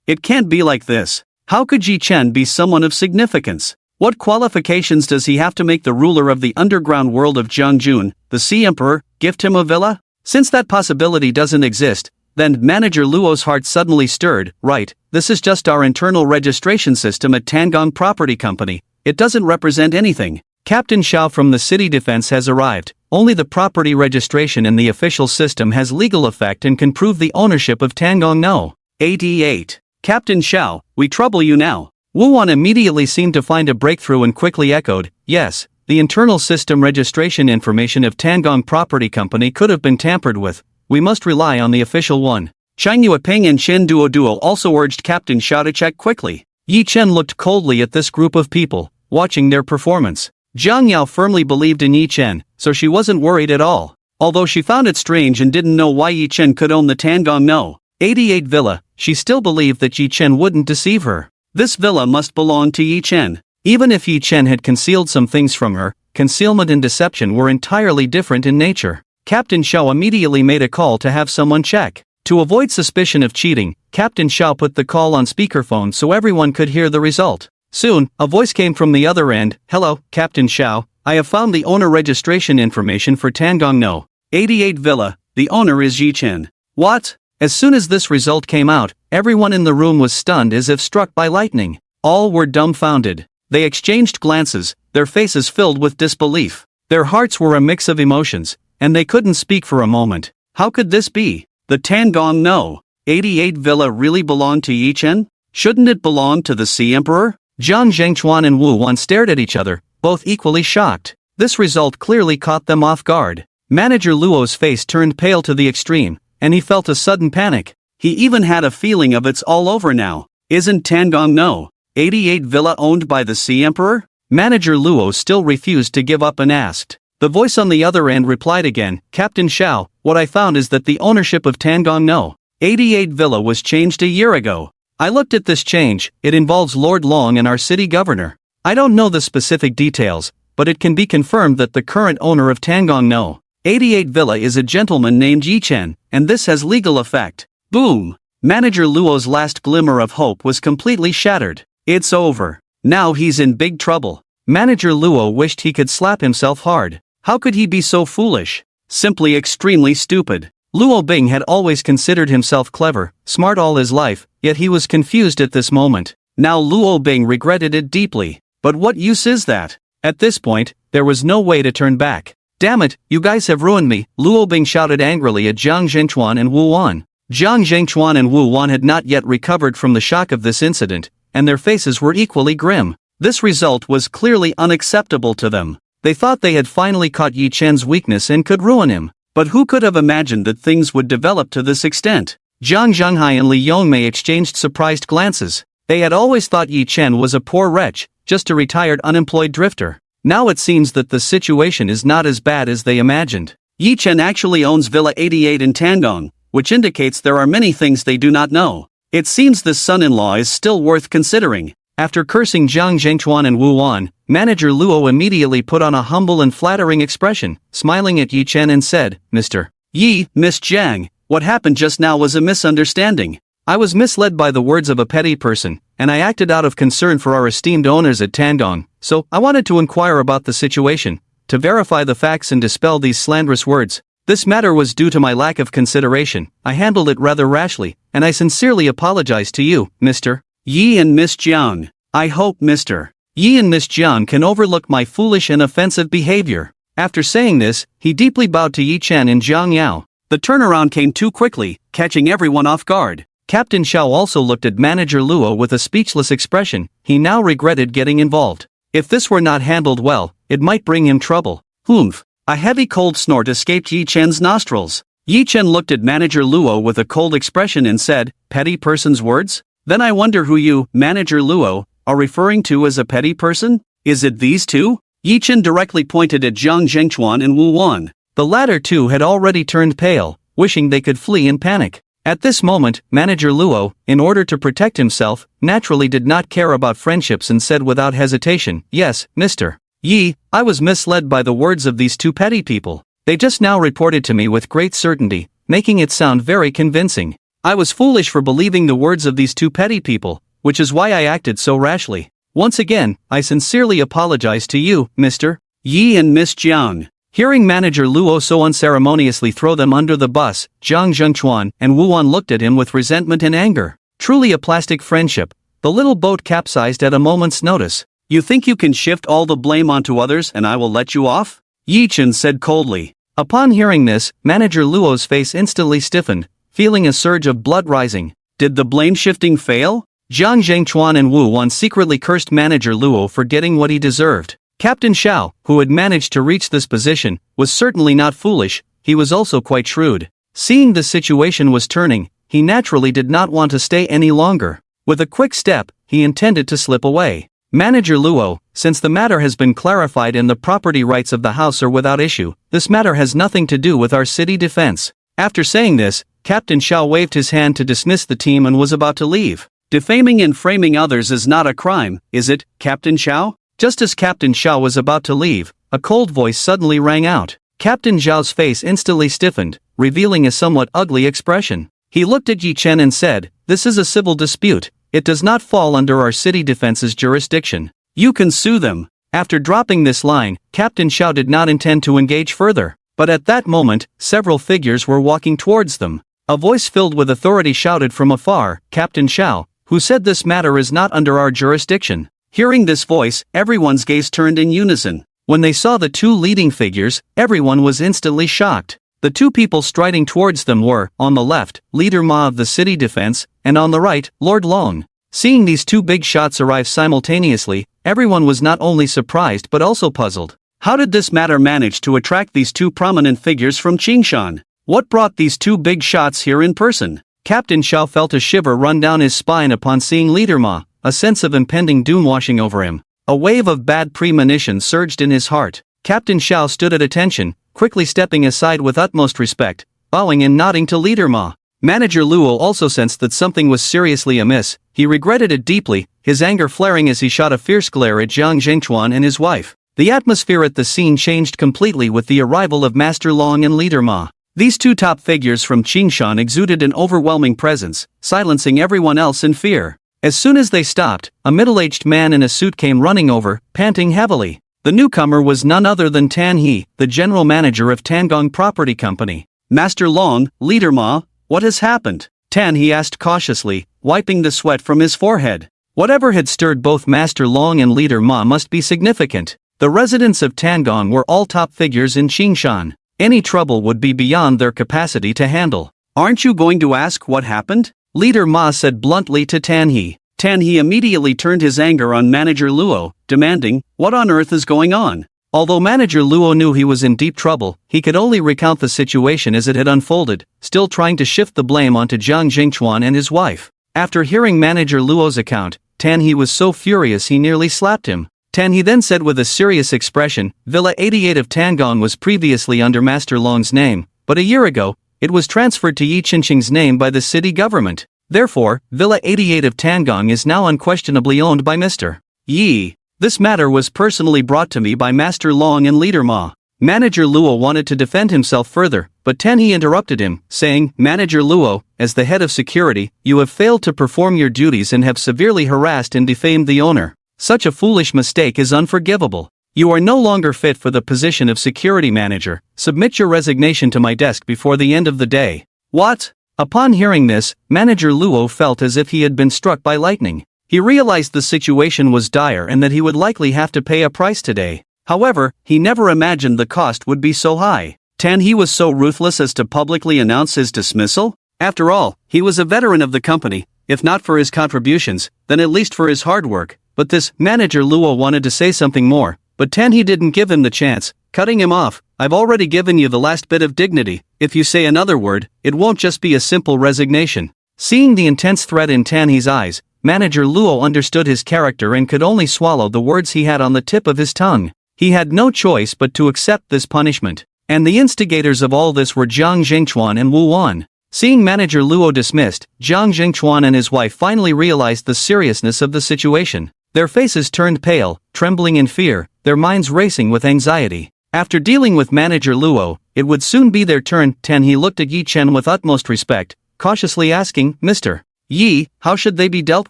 It can't be like this. How could Yi Chen be someone of significance? What qualifications does he have to make the ruler of the underground world of Jiangjun, the Sea Emperor, gift him a villa? Since that possibility doesn't exist, then manager Luo's heart suddenly stirred. Right, this is just our internal registration system at Tangong Property Company. It doesn't represent anything. Captain Xiao from the city defense has arrived. Only the property registration in the official system has legal effect and can prove the ownership of Tangong No. 88. Captain Xiao, we trouble you now. Wu Wan immediately seemed to find a breakthrough and quickly echoed, yes, the internal system registration information of Tangong Property Company could have been tampered with. We must rely on the official one. Chang Yueping and Shen Duo also urged Captain Xiao to check quickly. Yi Chen looked coldly at this group of people, watching their performance. Zhang Yao firmly believed in Yi Chen, so she wasn't worried at all. Although she found it strange and didn't know why Yi Chen could own the Tangong No. 88 villa, she still believed that Yi Chen wouldn't deceive her. This villa must belong to Yi Chen. Even if Yi Chen had concealed some things from her, concealment and deception were entirely different in nature. Captain Xiao immediately made a call to have someone check. To avoid suspicion of cheating, Captain Xiao put the call on speakerphone so everyone could hear the result. Soon, a voice came from the other end. Hello, Captain Xiao. I have found the owner registration information for Tangong No. 88 villa. The owner is Yi Chen. What? As soon as this result came out, everyone in the room was stunned as if struck by lightning. All were dumbfounded. They exchanged glances, their faces filled with disbelief. Their hearts were a mix of emotions, and they couldn't speak for a moment. How could this be? The Tangong No. 88 villa really belonged to Yi Chen? Shouldn't it belong to the Sea Emperor? Zhang Zhengchuan and Wu Wan stared at each other, both equally shocked. This result clearly caught them off guard. Manager Luo's face turned pale to the extreme, and he felt a sudden panic. He even had a feeling of it's all over now. Isn't Tangong No. 88 villa owned by the Sea Emperor? Manager Luo still refused to give up and asked. The voice on the other end replied again, Captain Xiao, what I found is that the ownership of Tangong No. 88 villa was changed a year ago. I looked at this change, it involves Lord Long and our city governor. I don't know the specific details, but it can be confirmed that the current owner of Tangong No. 88 villa is a gentleman named Yi Chen, and this has legal effect. Boom! Manager Luo's last glimmer of hope was completely shattered. It's over. Now he's in big trouble. Manager Luo wished he could slap himself hard. How could he be so foolish? Simply extremely stupid. Luo Bing had always considered himself clever, smart all his life, yet he was confused at this moment. Now Luo Bing regretted it deeply. But what use is that? At this point, there was no way to turn back. Damn it, you guys have ruined me, Luo Bing shouted angrily at Zhang Zhengchuan and Wu Wan. Zhang Zhengchuan and Wu Wan had not yet recovered from the shock of this incident, and their faces were equally grim. This result was clearly unacceptable to them. They thought they had finally caught Yi Chen's weakness and could ruin him. But who could have imagined that things would develop to this extent? Zhang Zhenghai and Li Yongmei exchanged surprised glances. They had always thought Yi Chen was a poor wretch, just a retired unemployed drifter. Now it seems that the situation is not as bad as they imagined. Yi Chen actually owns Villa 88 in Tangong, which indicates there are many things they do not know. It seems this son-in-law is still worth considering. After cursing Zhang Zhengchuan and Wu Wan, Manager Luo immediately put on a humble and flattering expression, smiling at Yi Chen and said, Mr. Yi, Miss Jiang, what happened just now was a misunderstanding. I was misled by the words of a petty person, and I acted out of concern for our esteemed owners at Tangong, so I wanted to inquire about the situation, to verify the facts and dispel these slanderous words. This matter was due to my lack of consideration. I handled it rather rashly, and I sincerely apologize to you, Mr. Yi and Miss Jiang. I hope Mr. Yi and Miss Jiang can overlook my foolish and offensive behavior. After saying this, he deeply bowed to Yi Chen and Zhang Yao. The turnaround came too quickly, catching everyone off guard. Captain Xiao also looked at Manager Luo with a speechless expression. He now regretted getting involved. If this were not handled well, it might bring him trouble. Humph! A heavy cold snort escaped Yi Chen's nostrils. Yi Chen looked at Manager Luo with a cold expression and said, petty person's words? Then I wonder who you, Manager Luo, are referring to as a petty person? Is it these two? Yi Chen directly pointed at Zhang Zhengchuan and Wu Wan. The latter two had already turned pale, wishing they could flee in panic. At this moment, Manager Luo, in order to protect himself, naturally did not care about friendships and said without hesitation, "Yes, Mr. Yi, I was misled by the words of these two petty people. They just now reported to me with great certainty, making it sound very convincing. I was foolish for believing the words of these two petty people, which is why I acted so rashly. Once again, I sincerely apologize to you, Mr. Yi and Miss Jiang." Hearing Manager Luo so unceremoniously throw them under the bus, Zhang Zhengchuan and Wu Wan looked at him with resentment and anger. Truly a plastic friendship. The little boat capsized at a moment's notice. "You think you can shift all the blame onto others and I will let you off?" Yi Chen said coldly. Upon hearing this, Manager Luo's face instantly stiffened, feeling a surge of blood rising. Did the blame shifting fail? Zhang Zhengchuan and Wu Wan secretly cursed Manager Luo for getting what he deserved. Captain Xiao, who had managed to reach this position, was certainly not foolish, he was also quite shrewd. Seeing the situation was turning, he naturally did not want to stay any longer. With a quick step, he intended to slip away. "Manager Luo, since the matter has been clarified and the property rights of the house are without issue, this matter has nothing to do with our city defense." After saying this, Captain Xiao waved his hand to dismiss the team and was about to leave. "Defaming and framing others is not a crime, is it, Captain Xiao?" Just as Captain Xiao was about to leave, a cold voice suddenly rang out. Captain Xiao's face instantly stiffened, revealing a somewhat ugly expression. He looked at Yi Chen and said, "This is a civil dispute. It does not fall under our city defense's jurisdiction. You can sue them." After dropping this line, Captain Xiao did not intend to engage further. But at that moment, several figures were walking towards them. A voice filled with authority shouted from afar, "Captain Xiao, who said this matter is not under our jurisdiction." Hearing this voice, everyone's gaze turned in unison. When they saw the two leading figures, everyone was instantly shocked. The two people striding towards them were, on the left, Leader Ma of the city defense, and on the right, Lord Long. Seeing these two big shots arrive simultaneously, everyone was not only surprised but also puzzled. How did this matter manage to attract these two prominent figures from Qingshan? What brought these two big shots here in person? Captain Xiao felt a shiver run down his spine upon seeing Leader Ma, a sense of impending doom washing over him. A wave of bad premonition surged in his heart. Captain Xiao stood at attention, quickly stepping aside with utmost respect, bowing and nodding to Leader Ma. Manager Luo also sensed that something was seriously amiss. He regretted it deeply, his anger flaring as he shot a fierce glare at Zhang Zhengchuan and his wife. The atmosphere at the scene changed completely with the arrival of Master Long and Leader Ma. These two top figures from Qingshan exuded an overwhelming presence, silencing everyone else in fear. As soon as they stopped, a middle-aged man in a suit came running over, panting heavily. The newcomer was none other than Tan He, the general manager of Tangong Property Company. "Master Long, Leader Ma, what has happened?" Tan He asked cautiously, wiping the sweat from his forehead. Whatever had stirred both Master Long and Leader Ma must be significant. The residents of Tangong were all top figures in Qingshan. Any trouble would be beyond their capacity to handle. "Aren't you going to ask what happened?" Leader Ma said bluntly to Tan He. Tan He immediately turned his anger on Manager Luo, demanding, "What on earth is going on?" Although Manager Luo knew he was in deep trouble, he could only recount the situation as it had unfolded, still trying to shift the blame onto Zhang Jingchuan and his wife. After hearing Manager Luo's account, Tan He was so furious he nearly slapped him. Tan He then said with a serious expression, "Villa 88 of Tangong was previously under Master Long's name, but a year ago, it was transferred to Yi Qingqing's name by the city government. Therefore, Villa 88 of Tangong is now unquestionably owned by Mr. Yi. This matter was personally brought to me by Master Long and Leader Ma." Manager Luo wanted to defend himself further, but Tan He interrupted him, saying, "Manager Luo, as the head of security, you have failed to perform your duties and have severely harassed and defamed the owner. Such a foolish mistake is unforgivable. You are no longer fit for the position of security manager. Submit your resignation to my desk before the end of the day." "What?" Upon hearing this, Manager Luo felt as if he had been struck by lightning. He realized the situation was dire and that he would likely have to pay a price today. However, he never imagined the cost would be so high. Tan He was so ruthless as to publicly announce his dismissal? After all, he was a veteran of the company, if not for his contributions, then at least for his hard work. But this, Manager Luo wanted to say something more, but Tan He didn't give him the chance, cutting him off. "I've already given you the last bit of dignity. If you say another word, it won't just be a simple resignation." Seeing the intense threat in Tan He's eyes, Manager Luo understood his character and could only swallow the words he had on the tip of his tongue. He had no choice but to accept this punishment. And the instigators of all this were Zhang Jingchuan and Wu Wan. Seeing manager Luo dismissed, Jiang Jingchuan and his wife finally realized the seriousness of the situation. Their faces turned pale, trembling in fear, their minds racing with anxiety. After dealing with manager Luo, it would soon be their turn. He looked at Yi Chen with utmost respect, cautiously asking, Mr. Yi, how should they be dealt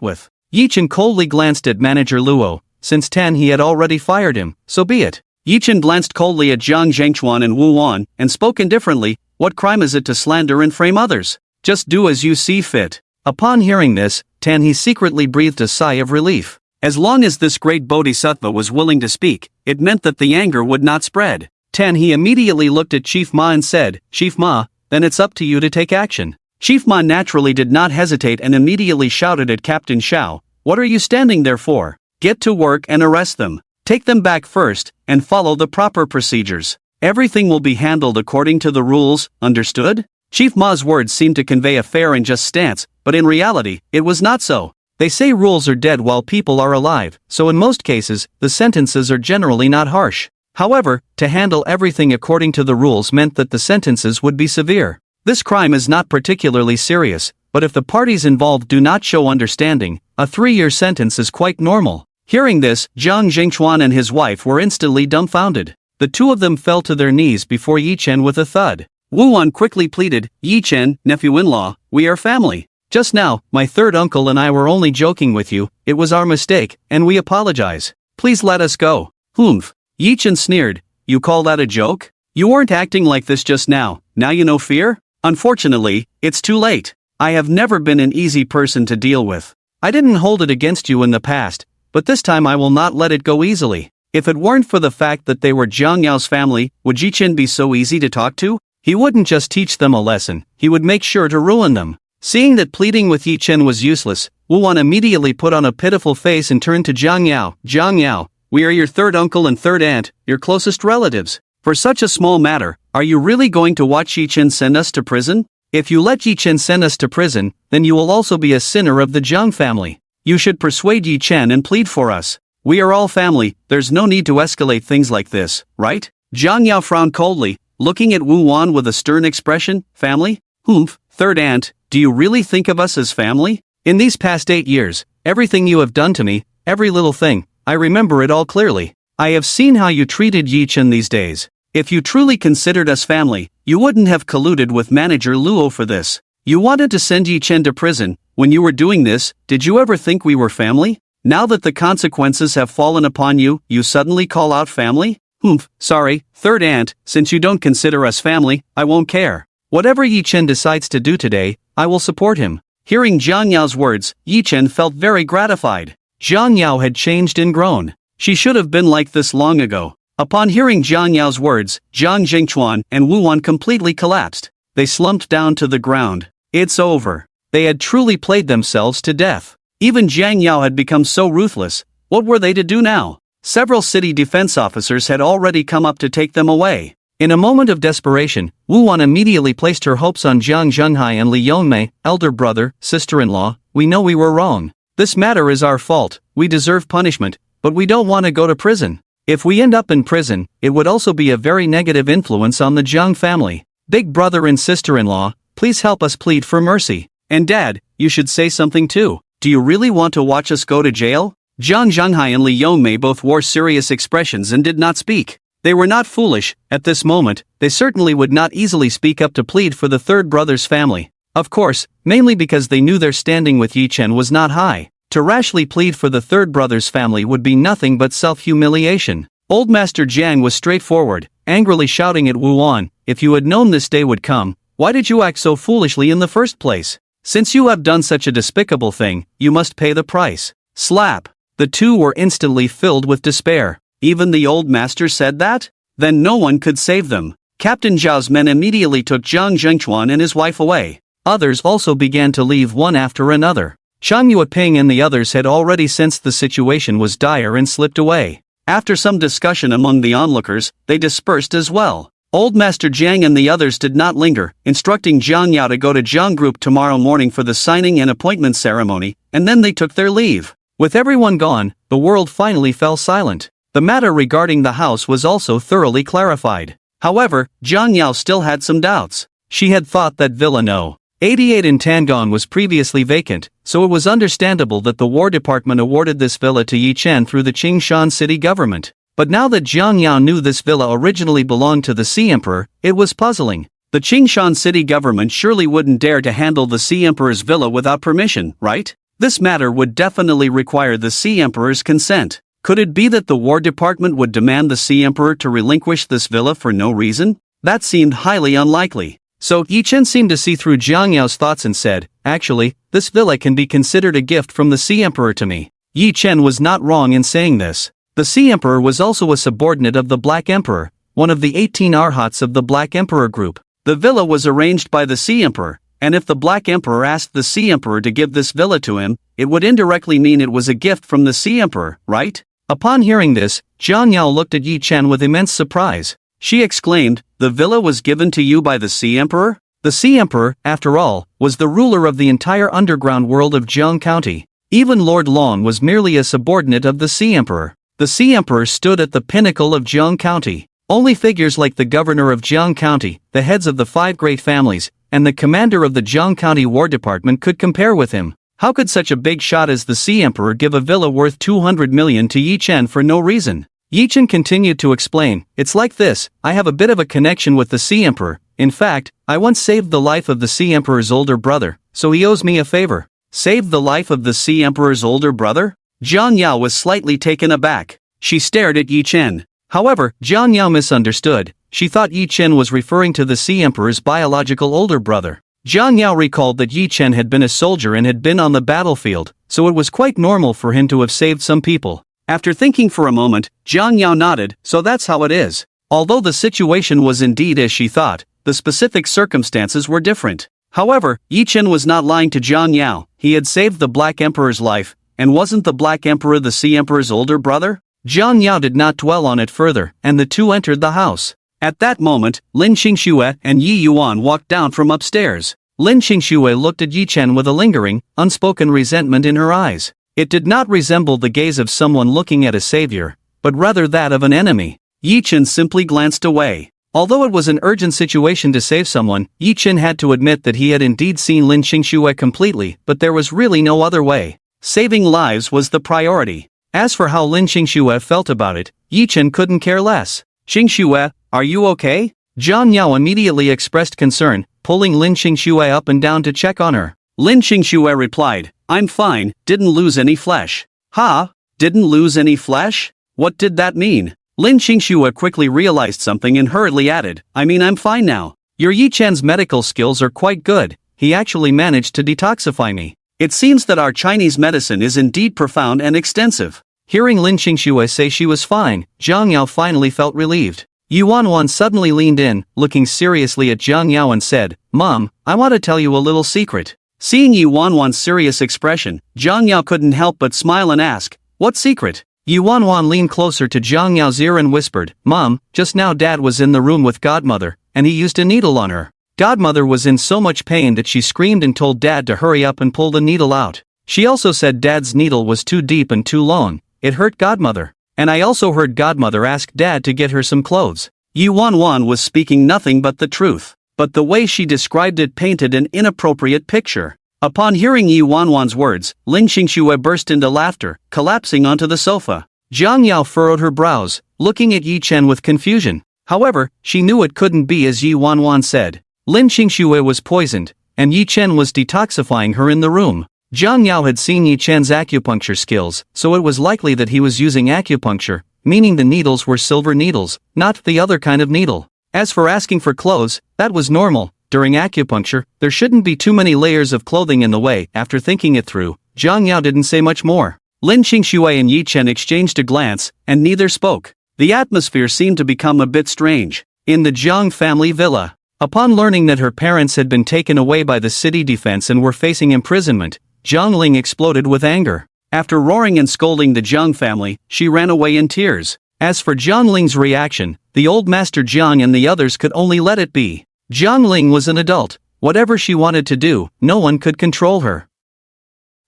with? Yi Chen coldly glanced at manager Luo. Since he had already fired him, so be it. Yi Chen glanced coldly at Jiang Zhengchuan and Wu Wan, and spoke indifferently, what crime is it to slander and frame others? Just do as you see fit. Upon hearing this, he secretly breathed a sigh of relief. As long as this great bodhisattva was willing to speak, it meant that the anger would not spread. He immediately looked at Chief Ma and said, Chief Ma, then it's up to you to take action. Chief Ma naturally did not hesitate and immediately shouted at Captain Xiao, what are you standing there for? Get to work and arrest them. Take them back first, and follow the proper procedures. Everything will be handled according to the rules, understood? Chief Ma's words seemed to convey a fair and just stance, but in reality, it was not so. They say rules are dead while people are alive, so in most cases, the sentences are generally not harsh. However, to handle everything according to the rules meant that the sentences would be severe. This crime is not particularly serious, but if the parties involved do not show understanding, a 3-year sentence is quite normal. Hearing this, Jiang Jingchuan and his wife were instantly dumbfounded. The two of them fell to their knees before Yi Chen with a thud. Wu Wan quickly pleaded, Yi Chen, nephew-in-law, we are family. Just now, my third uncle and I were only joking with you, it was our mistake, and we apologize. Please let us go. Humph. Yi Chen sneered, you call that a joke? You weren't acting like this just now you know fear? Unfortunately, it's too late. I have never been an easy person to deal with. I didn't hold it against you in the past, but this time I will not let it go easily. If it weren't for the fact that they were Jiang Yao's family, would Yi Chen be so easy to talk to? He wouldn't just teach them a lesson, he would make sure to ruin them. Seeing that pleading with Yi Chen was useless, Wu Wan immediately put on a pitiful face and turned to Jiang Yao. Jiang Yao, we are your third uncle and third aunt, your closest relatives. For such a small matter, are you really going to watch Yi Chen send us to prison? If you let Yi Chen send us to prison, then you will also be a sinner of the Jiang family. You should persuade Yi Chen and plead for us. We are all family, there's no need to escalate things like this, right? Jiang Yao frowned coldly, looking at Wu Wan with a stern expression. Family? Humph, third aunt, do you really think of us as family? In these past 8 years, everything you have done to me, every little thing, I remember it all clearly. I have seen how you treated Yi Chen these days. If you truly considered us family, you wouldn't have colluded with manager Luo for this. You wanted to send Yi Chen to prison. When you were doing this, did you ever think we were family? Now that the consequences have fallen upon you, you suddenly call out family? Humph, sorry, third aunt, since you don't consider us family, I won't care. Whatever Yi Chen decides to do today, I will support him. Hearing Jiang Yao's words, Yi Chen felt very gratified. Jiang Yao had changed and grown. She should have been like this long ago. Upon hearing Jiang Yao's words, Jiang Jingchuan and Wu Wan completely collapsed. They slumped down to the ground. It's over. They had truly played themselves to death. Even Jiang Yao had become so ruthless. What were they to do now? Several city defense officers had already come up to take them away. In a moment of desperation, Wu Wan immediately placed her hopes on Jiang Zhenghai and Li Yongmei, elder brother, sister-in-law. We know we were wrong. This matter is our fault, we deserve punishment, but we don't want to go to prison. If we end up in prison, it would also be a very negative influence on the Jiang family. Big brother and sister-in-law, please help us plead for mercy. And Dad, you should say something too. Do you really want to watch us go to jail? Jiang Zhenghai and Li Yongmei both wore serious expressions and did not speak. They were not foolish. At this moment, they certainly would not easily speak up to plead for the third brother's family. Of course, mainly because they knew their standing with Yi Chen was not high. To rashly plead for the third brother's family would be nothing but self-humiliation. Old Master Jiang was straightforward, angrily shouting at Wu Wan, if you had known this day would come, why did you act so foolishly in the first place? Since you have done such a despicable thing, you must pay the price. Slap. The two were instantly filled with despair. Even the old master said that? Then no one could save them. Captain Zhao's men immediately took Jiang Zhengchuan and his wife away. Others also began to leave one after another. Shang Yueping and the others had already sensed the situation was dire and slipped away. After some discussion among the onlookers, they dispersed as well. Old Master Jiang and the others did not linger, instructing Jiang Yao to go to Jiang Group tomorrow morning for the signing and appointment ceremony, and then they took their leave. With everyone gone, the world finally fell silent. The matter regarding the house was also thoroughly clarified. However, Jiang Yao still had some doubts. She had thought that Villa No. 88 in Tangon was previously vacant, so it was understandable that the War Department awarded this villa to Yi Chen through the Qingshan city government. But now that Jiang Yao knew this villa originally belonged to the Sea Emperor, it was puzzling. The Qingshan city government surely wouldn't dare to handle the Sea Emperor's villa without permission, right? This matter would definitely require the Sea Emperor's consent. Could it be that the War Department would demand the Sea Emperor to relinquish this villa for no reason? That seemed highly unlikely. So Yi Chen seemed to see through Jiang Yao's thoughts and said, "Actually, this villa can be considered a gift from the Sea Emperor to me." Yi Chen was not wrong in saying this. The Sea Emperor was also a subordinate of the Black Emperor, one of the 18 Arhats of the Black Emperor group. The villa was arranged by the Sea Emperor, and if the Black Emperor asked the Sea Emperor to give this villa to him, it would indirectly mean it was a gift from the Sea Emperor, right? Upon hearing this, Jiang Yao looked at Yi Chen with immense surprise. She exclaimed, "The villa was given to you by the Sea Emperor?" The Sea Emperor, after all, was the ruler of the entire underground world of Jiang County. Even Lord Long was merely a subordinate of the Sea Emperor. The Sea Emperor stood at the pinnacle of Jiang County. Only figures like the governor of Jiang County, the heads of the 5 great families, and the commander of the Jiang County War Department could compare with him. How could such a big shot as the Sea Emperor give a villa worth 200 million to Yi Chen for no reason? Yi Chen continued to explain, "It's like this, I have a bit of a connection with the Sea Emperor. In fact, I once saved the life of the Sea Emperor's older brother, so he owes me a favor." Saved the life of the Sea Emperor's older brother? Jiang Yao was slightly taken aback. She stared at Yi Chen. However, Jiang Yao misunderstood. She thought Yi Chen was referring to the Sea Emperor's biological older brother. Jiang Yao recalled that Yi Chen had been a soldier and had been on the battlefield, so it was quite normal for him to have saved some people. After thinking for a moment, Jiang Yao nodded, "So that's how it is." Although the situation was indeed as she thought, the specific circumstances were different. However, Yi Chen was not lying to Jiang Yao. He had saved the Black Emperor's life, and wasn't the Black Emperor the Sea Emperor's older brother? Jiang Yao did not dwell on it further, and the two entered the house. At that moment, Lin Qingxue and Yi Yuan walked down from upstairs. Lin Qingxue looked at Yi Chen with a lingering, unspoken resentment in her eyes. It did not resemble the gaze of someone looking at a savior, but rather that of an enemy. Yi Chen simply glanced away. Although it was an urgent situation to save someone, Yi Chen had to admit that he had indeed seen Lin Qingxue completely, but there was really no other way. Saving lives was the priority. As for how Lin Qingxue felt about it, Yi Chen couldn't care less. "Qingxue, are you okay?" Jiang Yao immediately expressed concern, pulling Lin Qingxue up and down to check on her. Lin Qingxue replied, "I'm fine, didn't lose any flesh." "Ha? Didn't lose any flesh? What did that mean?" Lin Qingxue quickly realized something and hurriedly added, "I mean I'm fine now. Your Yi Chen's medical skills are quite good, he actually managed to detoxify me. It seems that our Chinese medicine is indeed profound and extensive." Hearing Lin Qingxue say she was fine, Jiang Yao finally felt relieved. Yuan suddenly leaned in, looking seriously at Jiang Yao and said, "Mom, I want to tell you a little secret." Seeing Yuan's serious expression, Jiang Yao couldn't help but smile and ask, "What secret?" Yuan leaned closer to Jiang Yao's ear and whispered, "Mom, just now Dad was in the room with Godmother, and he used a needle on her. Godmother was in so much pain that she screamed and told Dad to hurry up and pull the needle out. She also said Dad's needle was too deep and too long. It hurt Godmother. And I also heard Godmother ask Dad to get her some clothes." Yuan was speaking nothing but the truth, but the way she described it painted an inappropriate picture. Upon hearing Yuan's words, Lin Qingxue burst into laughter, collapsing onto the sofa. Jiang Yao furrowed her brows, looking at Yi Chen with confusion. However, she knew it couldn't be as Yuan said. Lin Qingxue was poisoned, and Yi Chen was detoxifying her in the room. Jiang Yao had seen Yi Chen's acupuncture skills, so it was likely that he was using acupuncture, meaning the needles were silver needles, not the other kind of needle. As for asking for clothes, that was normal. During acupuncture, there shouldn't be too many layers of clothing in the way. After thinking it through, Jiang Yao didn't say much more. Lin Qingxue and Yi Chen exchanged a glance, and neither spoke. The atmosphere seemed to become a bit strange. In the Jiang family villa, upon learning that her parents had been taken away by the city defense and were facing imprisonment, Jiang Ling exploded with anger. After roaring and scolding the Jiang family, she ran away in tears. As for Jiang Ling's reaction, the old master Jiang and the others could only let it be. Jiang Ling was an adult. Whatever she wanted to do, no one could control her.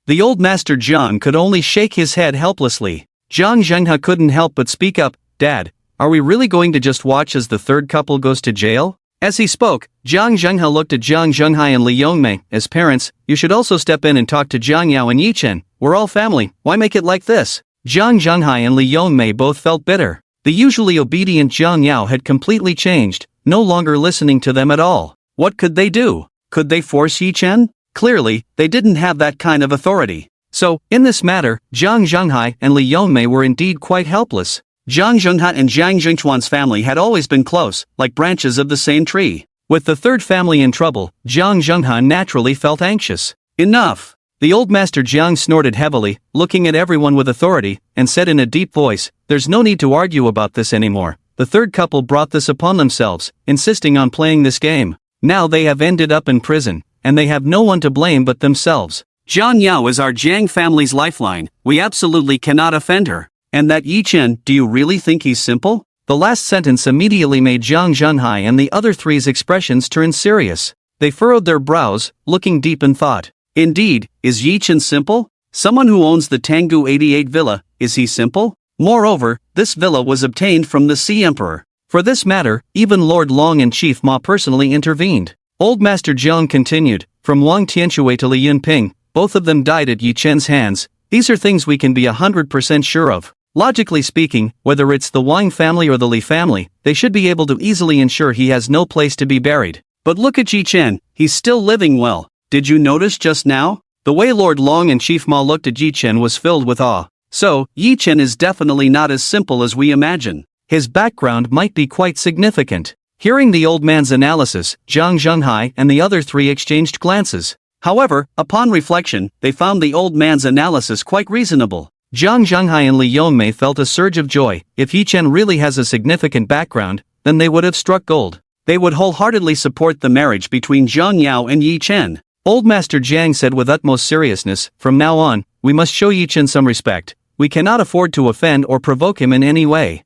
The old master Jiang could only shake his head helplessly. Jiang Zhenghe couldn't help but speak up, "Dad, are we really going to just watch as the third couple goes to jail?" As he spoke, Jiang Zhenghai looked at Jiang Zhenghai and Li Yongmei. As parents, you should also step in and talk to Jiang Yao and Yi Chen. We're all family, why make it like this? Jiang Zhenghai and Li Yongmei both felt bitter. The usually obedient Jiang Yao had completely changed, no longer listening to them at all. What could they do? Could they force Yi Chen? Clearly, they didn't have that kind of authority. So, in this matter, Jiang Zhenghai and Li Yongmei were indeed quite helpless. Jiang Zhenghai and Jiang Zhengchuan's family had always been close, like branches of the same tree. With the third family in trouble, Jiang Zhenghai naturally felt anxious. Enough! The old master Jiang snorted heavily, looking at everyone with authority, and said in a deep voice, "There's no need to argue about this anymore. The third couple brought this upon themselves, insisting on playing this game. Now they have ended up in prison, and they have no one to blame but themselves. Jiang Yao is our Jiang family's lifeline, we absolutely cannot offend her. And that Yi Chen, do you really think he's simple?" The last sentence immediately made Jiang Zhenghai and the other three's expressions turn serious. They furrowed their brows, looking deep in thought. Indeed, is Yi Chen simple? Someone who owns the Tanggu 88 villa, is he simple? Moreover, this villa was obtained from the Sea Emperor. For this matter, even Lord Long and Chief Ma personally intervened. Old Master Jiang continued, from Wang Tianshui to Li Yunping, both of them died at Yi Chen's hands. These are things we can be 100% sure of. Logically speaking, whether it's the Wang family or the Li family, they should be able to easily ensure he has no place to be buried. But look at Yi Chen, he's still living well. Did you notice just now? The way Lord Long and Chief Ma looked at Yi Chen was filled with awe. So, Yi Chen is definitely not as simple as we imagine. His background might be quite significant. Hearing the old man's analysis, Jiang Zhenghai and the other three exchanged glances. However, upon reflection, they found the old man's analysis quite reasonable. Jiang Zhenghai and Li Yongmei felt a surge of joy. If Yi Chen really has a significant background, then they would have struck gold. They would wholeheartedly support the marriage between Jiang Yao and Yi Chen. Old Master Jiang said with utmost seriousness, from now on, we must show Yi Chen some respect. We cannot afford to offend or provoke him in any way.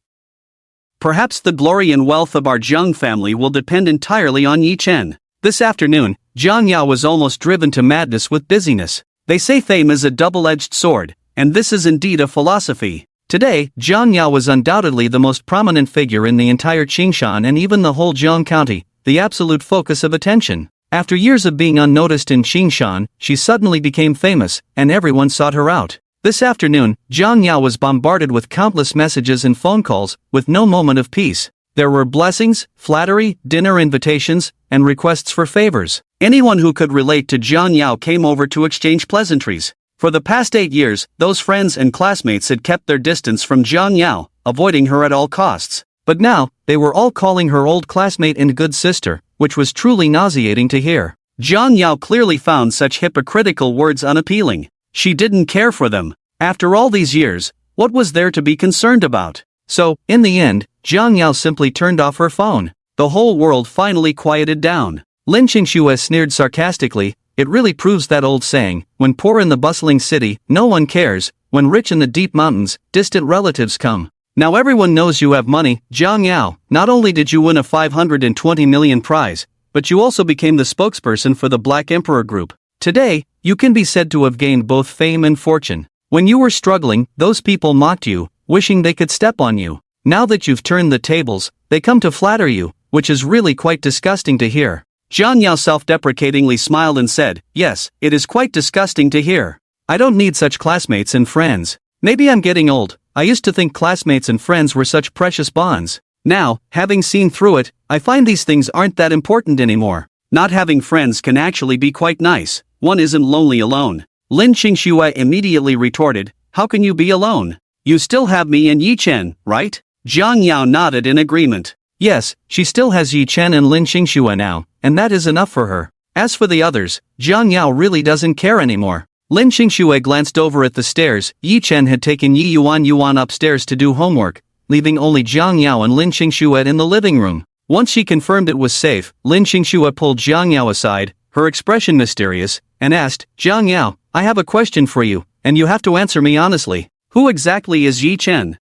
Perhaps the glory and wealth of our Jiang family will depend entirely on Yi Chen. This afternoon, Jiang Yao was almost driven to madness with busyness. They say fame is a double-edged sword, and this is indeed a philosophy. Today, Jiang Yao was undoubtedly the most prominent figure in the entire Qingshan and even the whole Jiang County, the absolute focus of attention. After years of being unnoticed in Qingshan, she suddenly became famous, and everyone sought her out. This afternoon, Jiang Yao was bombarded with countless messages and phone calls, with no moment of peace. There were blessings, flattery, dinner invitations, and requests for favors. Anyone who could relate to Jiang Yao came over to exchange pleasantries. For the past 8 years, those friends and classmates had kept their distance from Jiang Yao, avoiding her at all costs. But now, they were all calling her old classmate and good sister, which was truly nauseating to hear. Jiang Yao clearly found such hypocritical words unappealing. She didn't care for them. After all these years, what was there to be concerned about? So, in the end, Jiang Yao simply turned off her phone. The whole world finally quieted down. Lin Qingxue sneered sarcastically, it really proves that old saying, when poor in the bustling city, no one cares, when rich in the deep mountains, distant relatives come. Now everyone knows you have money, Jiang Yao. Not only did you win a 520 million prize, but you also became the spokesperson for the Black Emperor Group. Today, you can be said to have gained both fame and fortune. When you were struggling, those people mocked you, wishing they could step on you. Now that you've turned the tables, they come to flatter you, which is really quite disgusting to hear. Jiang Yao self-deprecatingly smiled and said, yes, it is quite disgusting to hear. I don't need such classmates and friends. Maybe I'm getting old. I used to think classmates and friends were such precious bonds. Now, having seen through it, I find these things aren't that important anymore. Not having friends can actually be quite nice. One isn't lonely alone. Lin Qingxue immediately retorted, how can you be alone? You still have me and Yi Chen, right? Jiang Yao nodded in agreement. Yes, she still has Yi Chen and Lin Qingxue now, and that is enough for her. As for the others, Jiang Yao really doesn't care anymore. Lin Qingxue glanced over at the stairs. Yi Chen had taken Yi Yuan upstairs to do homework, leaving only Jiang Yao and Lin Qingxue in the living room. Once she confirmed it was safe, Lin Qingxue pulled Jiang Yao aside, her expression mysterious, and asked, Jiang Yao, I have a question for you, and you have to answer me honestly. Who exactly is Yi Chen?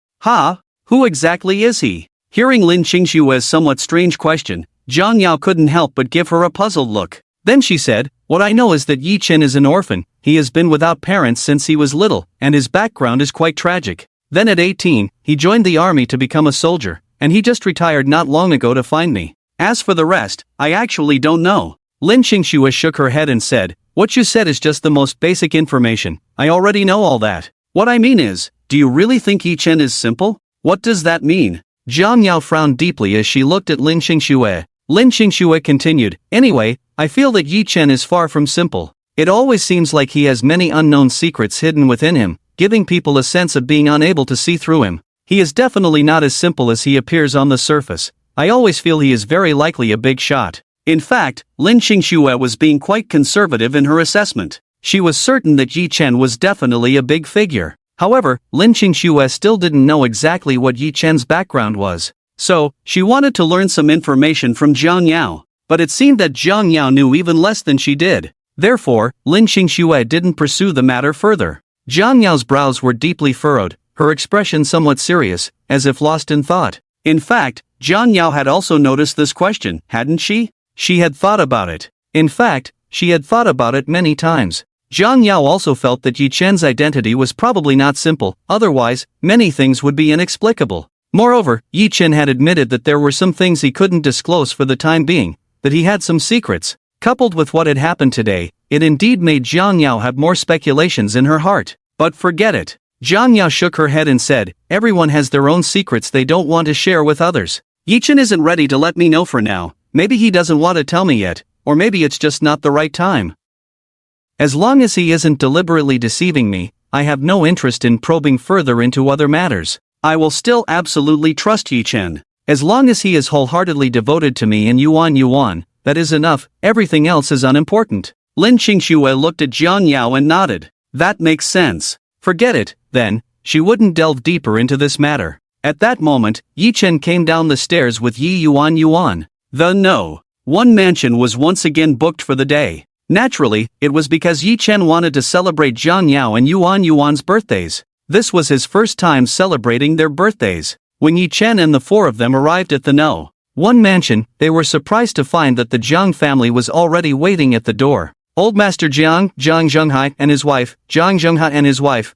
Who exactly is he? Hearing Lin Qingxue's somewhat strange question, Jiang Yao couldn't help but give her a puzzled look. Then she said, what I know is that Yi Chen is an orphan, he has been without parents since he was little, and his background is quite tragic. Then at 18, he joined the army to become a soldier, and he just retired not long ago to find me. As for the rest, I actually don't know. Lin Qingxue shook her head and said, "What you said is just the most basic information. I already know all that." What I mean is, do you really think Yi Chen is simple? What does that mean? Jiang Yao frowned deeply as she looked at Lin Qingxue. Lin Qingxue continued, "Anyway, I feel that Yi Chen is far from simple. It always seems like he has many unknown secrets hidden within him, giving people a sense of being unable to see through him. He is definitely not as simple as he appears on the surface. I always feel he is very likely a big shot." In fact, Lin Qingxue was being quite conservative in her assessment. She was certain that Yi Chen was definitely a big figure. However, Lin Qingxue still didn't know exactly what Yi Chen's background was. So, she wanted to learn some information from Jiang Yao. But it seemed that Jiang Yao knew even less than she did. Therefore, Lin Qingxue didn't pursue the matter further. Jiang Yao's brows were deeply furrowed, her expression somewhat serious, as if lost in thought. In fact, Jiang Yao had also noticed this question, hadn't she? She had thought about it. In fact, she had thought about it many times. Jiang Yao also felt that Yi Chen's identity was probably not simple, otherwise, many things would be inexplicable. Moreover, Yi Chen had admitted that there were some things he couldn't disclose for the time being, that he had some secrets. Coupled with what had happened today, it indeed made Jiang Yao have more speculations in her heart. But forget it. Jiang Yao shook her head and said, "Everyone has their own secrets they don't want to share with others. Yi Chen isn't ready to let me know for now. Maybe he doesn't want to tell me yet, or maybe it's just not the right time. As long as he isn't deliberately deceiving me, I have no interest in probing further into other matters. I will still absolutely trust Yi Chen. As long as he is wholeheartedly devoted to me and Yuan, that is enough, everything else is unimportant." Lin Qingxue looked at Jiang Yao and nodded. That makes sense. Forget it, then, she wouldn't delve deeper into this matter. At that moment, Yi Chen came down the stairs with Yuan. The No. 1 mansion was once again booked for the day. Naturally, it was because Yi Chen wanted to celebrate Jiang Yao and Yuan's birthdays. This was his first time celebrating their birthdays. When Yi Chen and the 4 of them arrived at the No. 1 mansion, they were surprised to find that the Jiang family was already waiting at the door. Old Master Jiang Zhenghai and his wife,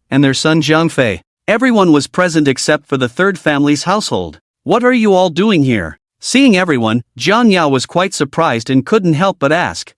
and their son Jiang Fei. Everyone was present except for the 3rd family's household. "What are you all doing here?" Seeing everyone, Jiang Yao was quite surprised and couldn't help but ask.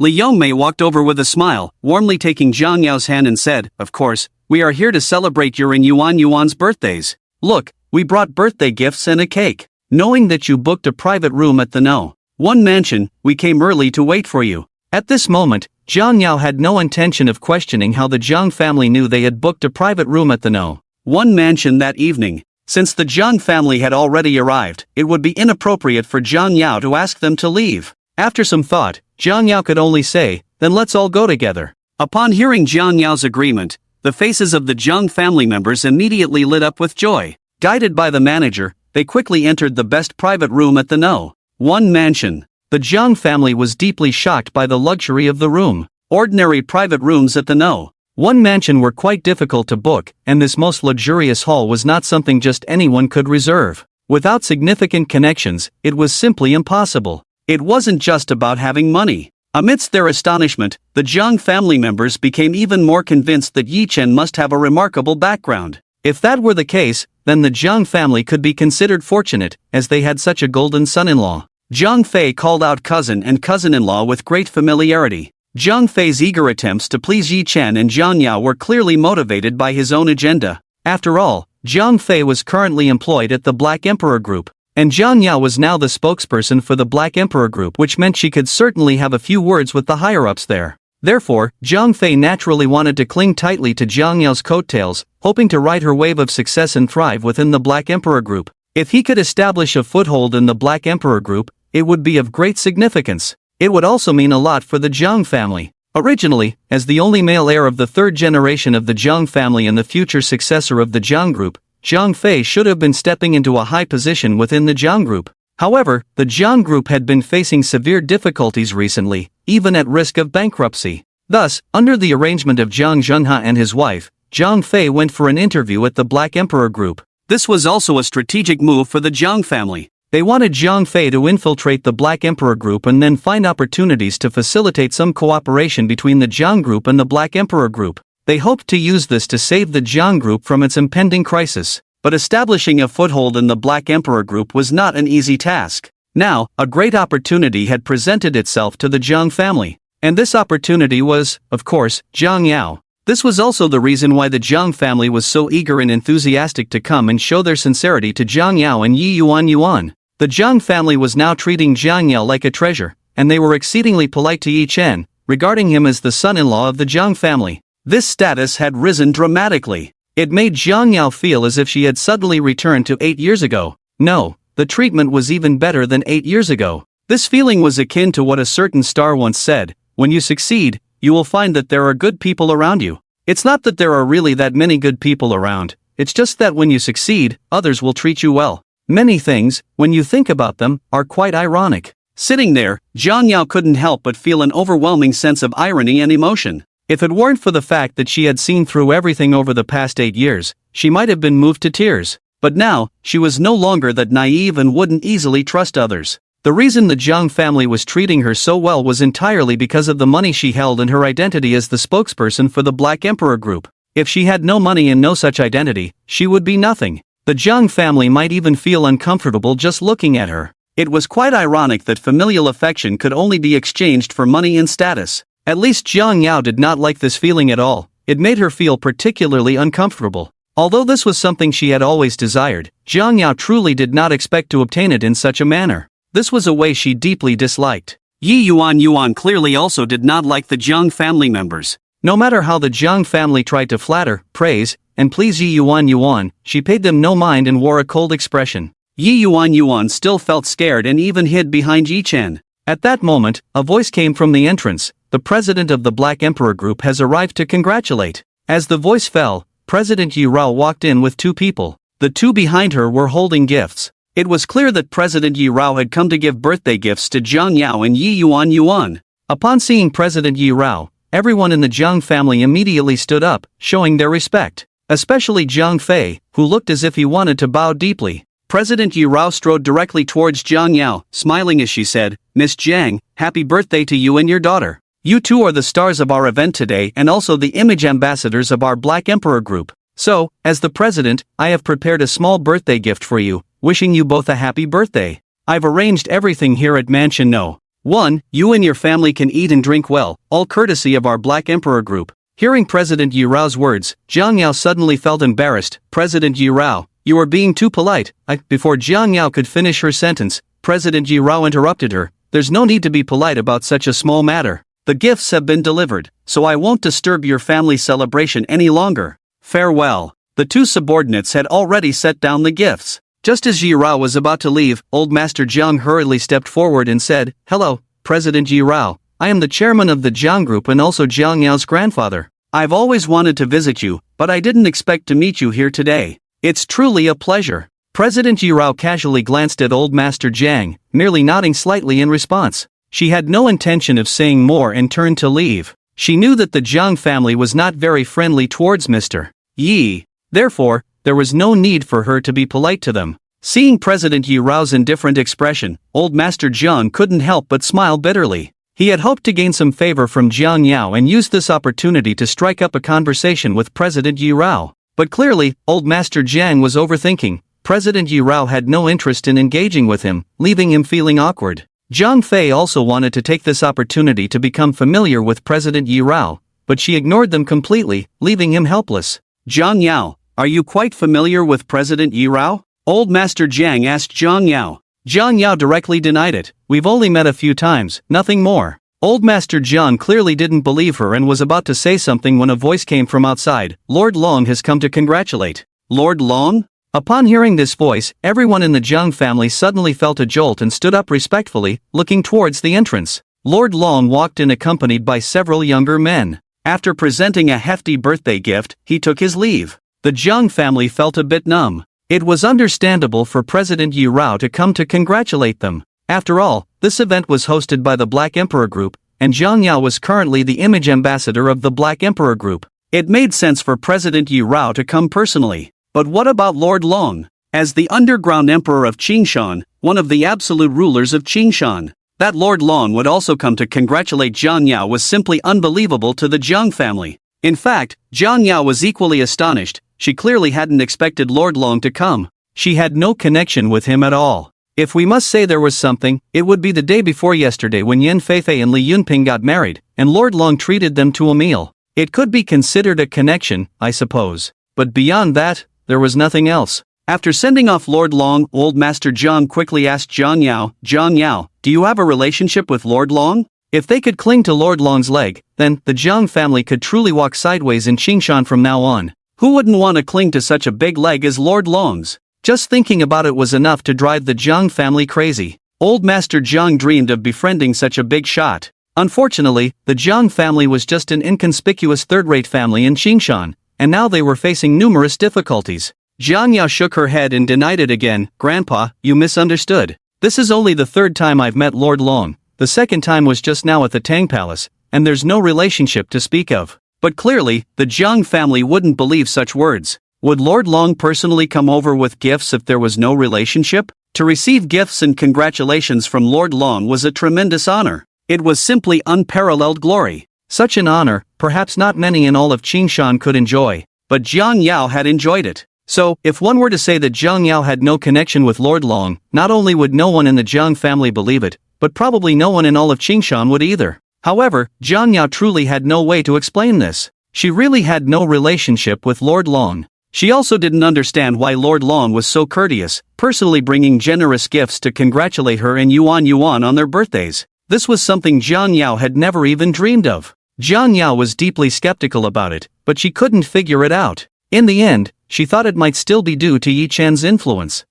Li Yongmei walked over with a smile, warmly taking Jiang Yao's hand and said, "Of course, we are here to celebrate your and Yuan's birthdays. Look, we brought birthday gifts and a cake. Knowing that you booked a private room at the No. 1 mansion, we came early to wait for you." At this moment, Jiang Yao had no intention of questioning how the Jiang family knew they had booked a private room at the No. 1 mansion that evening. Since the Jiang family had already arrived, it would be inappropriate for Jiang Yao to ask them to leave. After some thought, Jiang Yao could only say, "Then let's all go together." Upon hearing Jiang Yao's agreement, the faces of the Jiang family members immediately lit up with joy. Guided by the manager, they quickly entered the best private room at the No. 1 mansion. The Jiang family was deeply shocked by the luxury of the room. Ordinary private rooms at the No. 1 mansion were quite difficult to book, and this most luxurious hall was not something just anyone could reserve. Without significant connections, it was simply impossible. It wasn't just about having money. Amidst their astonishment, the Jiang family members became even more convinced that Yi Chen must have a remarkable background. If that were the case, then the Jiang family could be considered fortunate, as they had such a golden son-in-law. Jiang Fei called out cousin and cousin-in-law with great familiarity. Jiang Fei's eager attempts to please Yi Chen and Jiang Yao were clearly motivated by his own agenda. After all, Jiang Fei was currently employed at the Black Emperor Group, and Jiang Yao was now the spokesperson for the Black Emperor Group, which meant she could certainly have a few words with the higher-ups there. Therefore, Jiang Fei naturally wanted to cling tightly to Jiang Yao's coattails, hoping to ride her wave of success and thrive within the Black Emperor Group. If he could establish a foothold in the Black Emperor Group, it would be of great significance. It would also mean a lot for the Jiang family. Originally, as the only male heir of the 3rd generation of the Jiang family and the future successor of the Jiang Group, Jiang Fei should have been stepping into a high position within the Jiang Group. However, the Jiang Group had been facing severe difficulties recently, even at risk of bankruptcy. Thus, under the arrangement of Jiang Zhenghai and his wife, Jiang Fei went for an interview at the Black Emperor Group. This was also a strategic move for the Jiang family. They wanted Jiang Fei to infiltrate the Black Emperor Group and then find opportunities to facilitate some cooperation between the Jiang Group and the Black Emperor Group. They hoped to use this to save the Jiang Group from its impending crisis. But establishing a foothold in the Black Emperor Group was not an easy task. Now, a great opportunity had presented itself to the Jiang family. And this opportunity was, of course, Jiang Yao. This was also the reason why the Jiang family was so eager and enthusiastic to come and show their sincerity to Jiang Yao and Yi Yuan. The Jiang family was now treating Jiang Yao like a treasure, and they were exceedingly polite to Yi Chen, regarding him as the son-in-law of the Jiang family. This status had risen dramatically. It made Jiang Yao feel as if she had suddenly returned to 8 years ago. No, the treatment was even better than 8 years ago. This feeling was akin to what a certain star once said: when you succeed, you will find that there are good people around you. It's not that there are really that many good people around, it's just that when you succeed, others will treat you well. Many things, when you think about them, are quite ironic. Sitting there, Jiang Yao couldn't help but feel an overwhelming sense of irony and emotion. If it weren't for the fact that she had seen through everything over the past 8 years, she might have been moved to tears. But now, she was no longer that naive and wouldn't easily trust others. The reason the Jiang family was treating her so well was entirely because of the money she held and her identity as the spokesperson for the Black Emperor Group. If she had no money and no such identity, she would be nothing. The Jiang family might even feel uncomfortable just looking at her. It was quite ironic that familial affection could only be exchanged for money and status. At least Jiang Yao did not like this feeling at all. It made her feel particularly uncomfortable. Although this was something she had always desired, Jiang Yao truly did not expect to obtain it in such a manner. This was a way she deeply disliked. Yi Yuan clearly also did not like the Jiang family members. No matter how the Jiang family tried to flatter, praise, and please Yi Yuan, she paid them no mind and wore a cold expression. Yi Yuan still felt scared and even hid behind Yi Chen. At that moment, a voice came from the entrance: "The president of the Black Emperor Group has arrived to congratulate." As the voice fell, President Yi Rao walked in with 2 people. The 2 behind her were holding gifts. It was clear that President Yi Rao had come to give birthday gifts to Jiang Yao and Yi Yuan. Upon seeing President Yi Rao, everyone in the Jiang family immediately stood up, showing their respect. Especially Jiang Fei, who looked as if he wanted to bow deeply. President Yi Rao strode directly towards Jiang Yao, smiling as she said, "Miss Jiang, happy birthday to you and your daughter. You two are the stars of our event today and also the image ambassadors of our Black Emperor Group. So, as the president, I have prepared a small birthday gift for you, wishing you both a happy birthday. I've arranged everything here at Mansion No. 1. You and your family can eat and drink well, all courtesy of our Black Emperor Group." Hearing President Yi Rao's words, Jiang Yao suddenly felt embarrassed. "President Yi Rao, you are being too polite." Before Jiang Yao could finish her sentence, President Yi Rao interrupted her. "There's no need to be polite about such a small matter. The gifts have been delivered, so I won't disturb your family celebration any longer. Farewell." The 2 subordinates had already set down the gifts. Just as Yi Rao was about to leave, Old Master Jiang hurriedly stepped forward and said, "Hello, President Yi Rao. I am the chairman of the Jiang Group and also Jiang Yao's grandfather. I've always wanted to visit you, but I didn't expect to meet you here today. It's truly a pleasure." President Yi Rao casually glanced at Old Master Jiang, merely nodding slightly in response. She had no intention of saying more and turned to leave. She knew that the Jiang family was not very friendly towards Mr. Yi. Therefore, there was no need for her to be polite to them. Seeing President Yi Rao's indifferent expression, Old Master Jiang couldn't help but smile bitterly. He had hoped to gain some favor from Jiang Yao and used this opportunity to strike up a conversation with President Yi Rao. But clearly, Old Master Jiang was overthinking. President Yi Rao had no interest in engaging with him, leaving him feeling awkward. Jiang Fei also wanted to take this opportunity to become familiar with President Yi Rao, but she ignored them completely, leaving him helpless. "Jiang Yao, are you quite familiar with President Yi Rao?" Old Master Jiang asked Jiang Yao. Jiang Yao directly denied it. "We've only met a few times, nothing more." Old Master Jiang clearly didn't believe her and was about to say something when a voice came from outside. "Lord Long has come to congratulate." "Lord Long?" Upon hearing this voice, everyone in the Jiang family suddenly felt a jolt and stood up respectfully, looking towards the entrance. Lord Long walked in accompanied by several younger men. After presenting a hefty birthday gift, he took his leave. The Jiang family felt a bit numb. It was understandable for President Yi Rao to come to congratulate them. After all, this event was hosted by the Black Emperor Group, and Jiang Yao was currently the image ambassador of the Black Emperor Group. It made sense for President Yi Rao to come personally. But what about Lord Long? As the underground emperor of Qingshan, one of the absolute rulers of Qingshan, that Lord Long would also come to congratulate Jiang Yao was simply unbelievable to the Jiang family. In fact, Jiang Yao was equally astonished. She clearly hadn't expected Lord Long to come. She had no connection with him at all. If we must say there was something, it would be the day before yesterday when Yin Feifei and Li Yunping got married, and Lord Long treated them to a meal. It could be considered a connection, I suppose. But beyond that, there was nothing else. After sending off Lord Long, Old Master Jiang quickly asked Jiang Yao, do you have a relationship with Lord Long? If they could cling to Lord Long's leg, then the Jiang family could truly walk sideways in Qingshan from now on. Who wouldn't want to cling to such a big leg as Lord Long's? Just thinking about it was enough to drive the Jiang family crazy. Old Master Jiang dreamed of befriending such a big shot. Unfortunately, the Jiang family was just an inconspicuous third-rate family in Qingshan, and now they were facing numerous difficulties. Jiang Yao shook her head and denied it again. Grandpa, you misunderstood. This is only the third time I've met Lord Long. The second time was just now at the Tang Palace, and there's no relationship to speak of. But clearly, the Jiang family wouldn't believe such words. Would Lord Long personally come over with gifts if there was no relationship? To receive gifts and congratulations from Lord Long was a tremendous honor. It was simply unparalleled glory. Such an honor, perhaps not many in all of Qingshan could enjoy. But Jiang Yao had enjoyed it. So, if one were to say that Jiang Yao had no connection with Lord Long, not only would no one in the Jiang family believe it, but probably no one in all of Qingshan would either. However, Jiang Yao truly had no way to explain this. She really had no relationship with Lord Long. She also didn't understand why Lord Long was so courteous, personally bringing generous gifts to congratulate her and Yuan on their birthdays. This was something Jiang Yao had never even dreamed of. Jiang Yao was deeply skeptical about it, but she couldn't figure it out. In the end, she thought it might still be due to Yi Chen's influence.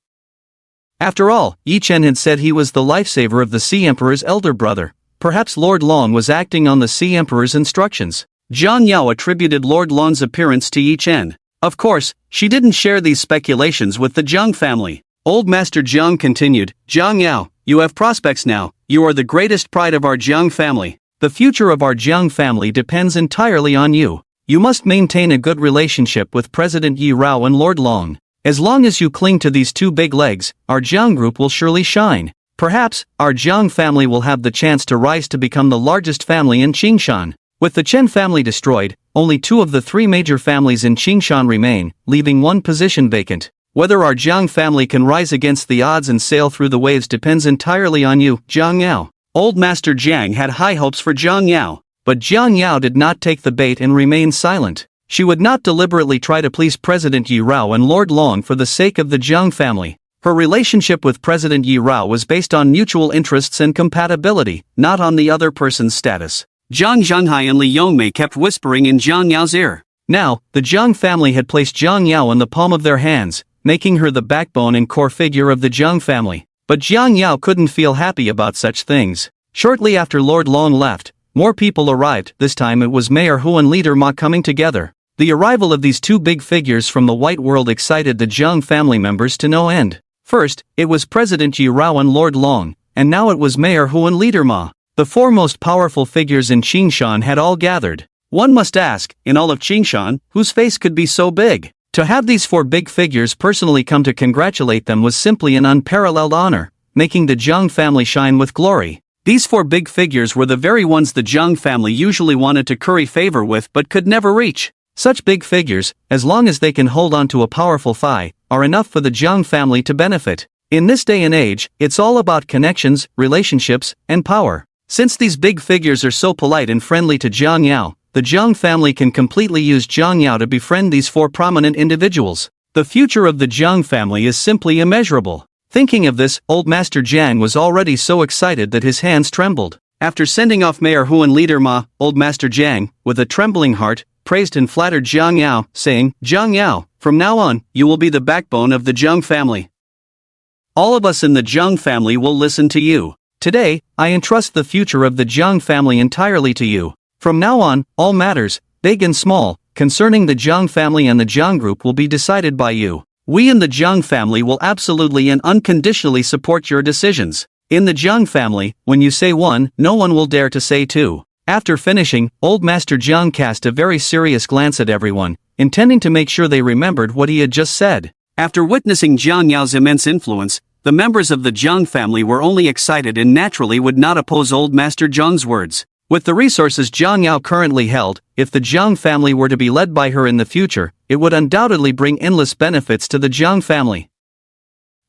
After all, Yi Chen had said he was the lifesaver of the Sea Emperor's elder brother. Perhaps Lord Long was acting on the Sea Emperor's instructions. Jiang Yao attributed Lord Long's appearance to Yi Chen. Of course, she didn't share these speculations with the Jiang family. Old Master Jiang continued, Jiang Yao, you have prospects now. You are the greatest pride of our Jiang family. The future of our Jiang family depends entirely on you. You must maintain a good relationship with President Yi Rao and Lord Long. As long as you cling to these two big legs, our Jiang group will surely shine. Perhaps, our Jiang family will have the chance to rise to become the largest family in Qingshan. With the Chen family destroyed, only two of the three major families in Qingshan remain, leaving one position vacant. Whether our Jiang family can rise against the odds and sail through the waves depends entirely on you, Jiang Yao. Old Master Jiang had high hopes for Jiang Yao. But Jiang Yao did not take the bait and remain silent. She would not deliberately try to please President Yi Rao and Lord Long for the sake of the Jiang family. Her relationship with President Yi Rao was based on mutual interests and compatibility, not on the other person's status. Zhang Zhanghai and Li Yongmei kept whispering in Jiang Yao's ear. Now, the Jiang family had placed Jiang Yao in the palm of their hands, making her the backbone and core figure of the Jiang family. But Jiang Yao couldn't feel happy about such things. Shortly after Lord Long left, more people arrived. This time it was Mayor Hu and Leader Ma coming together. The arrival of these two big figures from the White World excited the Jiang family members to no end. First, it was President Yi Rao and Lord Long, and now it was Mayor Hu and Leader Ma. The four most powerful figures in Qingshan had all gathered. One must ask, in all of Qingshan, whose face could be so big? To have these four big figures personally come to congratulate them was simply an unparalleled honor, making the Jiang family shine with glory. These four big figures were the very ones the Jiang family usually wanted to curry favor with but could never reach. Such big figures, as long as they can hold on to a powerful thigh, are enough for the Jiang family to benefit. In this day and age, it's all about connections, relationships, and power. Since these big figures are so polite and friendly to Jiang Yao, the Jiang family can completely use Jiang Yao to befriend these four prominent individuals. The future of the Jiang family is simply immeasurable. Thinking of this, Old Master Jiang was already so excited that his hands trembled. After sending off Mayor Hu and Leader Ma, Old Master Jiang, with a trembling heart, praised and flattered Jiang Yao, saying, Jiang Yao, from now on, you will be the backbone of the Jiang family. All of us in the Jiang family will listen to you. Today, I entrust the future of the Jiang family entirely to you. From now on, all matters, big and small, concerning the Jiang family and the Jiang group will be decided by you. We in the Jiang family will absolutely and unconditionally support your decisions. In the Jiang family, when you say one, no one will dare to say two. After finishing, Old Master Jiang cast a very serious glance at everyone, intending to make sure they remembered what he had just said. After witnessing Jiang Yao's immense influence, the members of the Jiang family were only excited and naturally would not oppose Old Master Jiang's words. With the resources Jiang Yao currently held, if the Jiang family were to be led by her in the future, it would undoubtedly bring endless benefits to the Jiang family.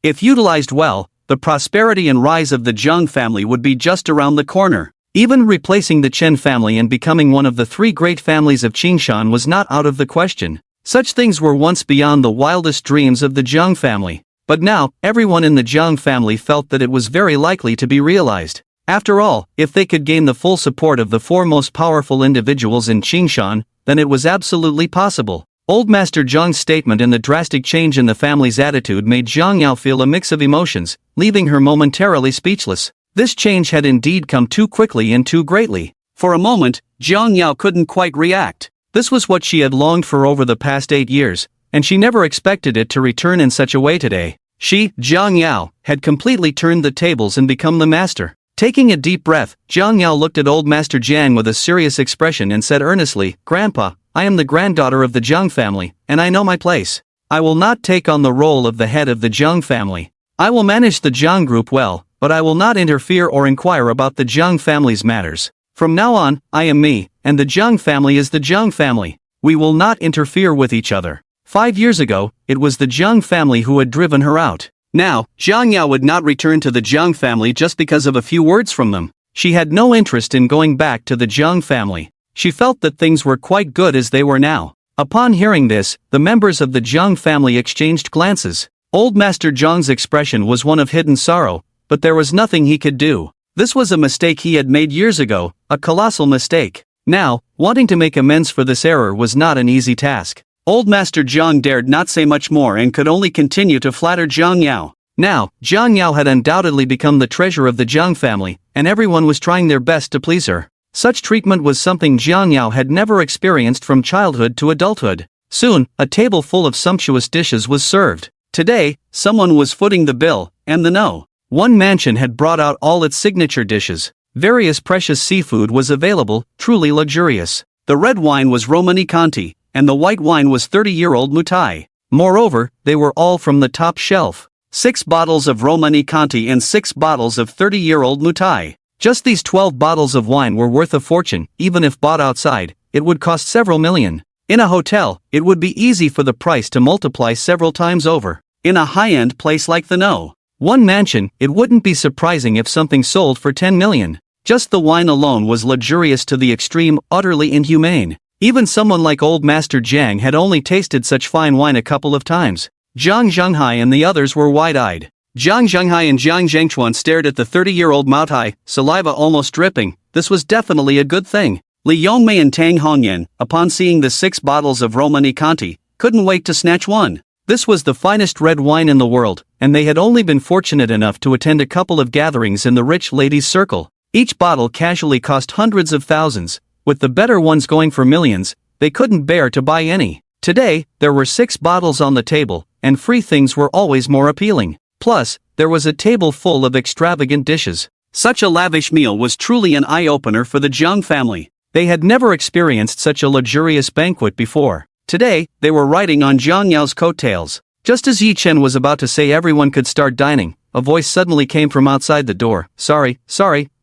If utilized well, the prosperity and rise of the Jiang family would be just around the corner. Even replacing the Chen family and becoming one of the three great families of Qingshan was not out of the question. Such things were once beyond the wildest dreams of the Jiang family. But now, everyone in the Jiang family felt that it was very likely to be realized. After all, if they could gain the full support of the four most powerful individuals in Qingshan, then it was absolutely possible. Old Master Zhang's statement and the drastic change in the family's attitude made Zhang Yao feel a mix of emotions, leaving her momentarily speechless. This change had indeed come too quickly and too greatly. For a moment, Zhang Yao couldn't quite react. This was what she had longed for over the past 8 years, and she never expected it to return in such a way today. She, Zhang Yao, had completely turned the tables and become the master. Taking a deep breath, Zhang Yao looked at old Master Jiang with a serious expression and said earnestly, "Grandpa, I am the granddaughter of the Jiang family, and I know my place. I will not take on the role of the head of the Jiang family. I will manage the Jiang group well, but I will not interfere or inquire about the Jiang family's matters. From now on, I am me, and the Jiang family is the Jiang family. We will not interfere with each other." 5 years ago, it was the Jiang family who had driven her out. Now, Zhang Yao would not return to the Jiang family just because of a few words from them. She had no interest in going back to the Jiang family. She felt that things were quite good as they were now. Upon hearing this, the members of the Jiang family exchanged glances. Old Master Zhang's expression was one of hidden sorrow, but there was nothing he could do. This was a mistake he had made years ago, a colossal mistake. Now, wanting to make amends for this error was not an easy task. Old Master Zhang dared not say much more and could only continue to flatter Zhang Yao. Now, Zhang Yao had undoubtedly become the treasure of the Jiang family, and everyone was trying their best to please her. Such treatment was something Zhang Yao had never experienced from childhood to adulthood. Soon, a table full of sumptuous dishes was served. Today, someone was footing the bill, and the no. One mansion had brought out all its signature dishes. Various precious seafood was available, truly luxurious. The red wine was Romani Conti, and the white wine was 30-year-old Mutai. Moreover, they were all from the top shelf. 6 bottles of Romani Conti and 6 bottles of 30-year-old Mutai. Just these 12 bottles of wine were worth a fortune. Even if bought outside, it would cost several million. In a hotel, it would be easy for the price to multiply several times over. In a high-end place like the No. 1 mansion, it wouldn't be surprising if something sold for 10 million. Just the wine alone was luxurious to the extreme, utterly inhumane. Even someone like old Master Jiang had only tasted such fine wine a couple of times. Zhang Zhenghai and the others were wide-eyed. Zhang Zhenghai and Zhang Zhengchuan stared at the 30-year-old Moutai, saliva almost dripping. This was definitely a good thing. Li Yongmei and Tang Hongyan, upon seeing the 6 bottles of Romani Conti, couldn't wait to snatch one. This was the finest red wine in the world, and they had only been fortunate enough to attend a couple of gatherings in the rich ladies' circle. Each bottle casually cost hundreds of thousands. With the better ones going for millions, they couldn't bear to buy any. Today, there were 6 bottles on the table, and free things were always more appealing. Plus, there was a table full of extravagant dishes. Such a lavish meal was truly an eye-opener for the Jiang family. They had never experienced such a luxurious banquet before. Today, they were riding on Zhang Yao's coattails. Just as Yi Chen was about to say everyone could start dining, a voice suddenly came from outside the door. Sorry,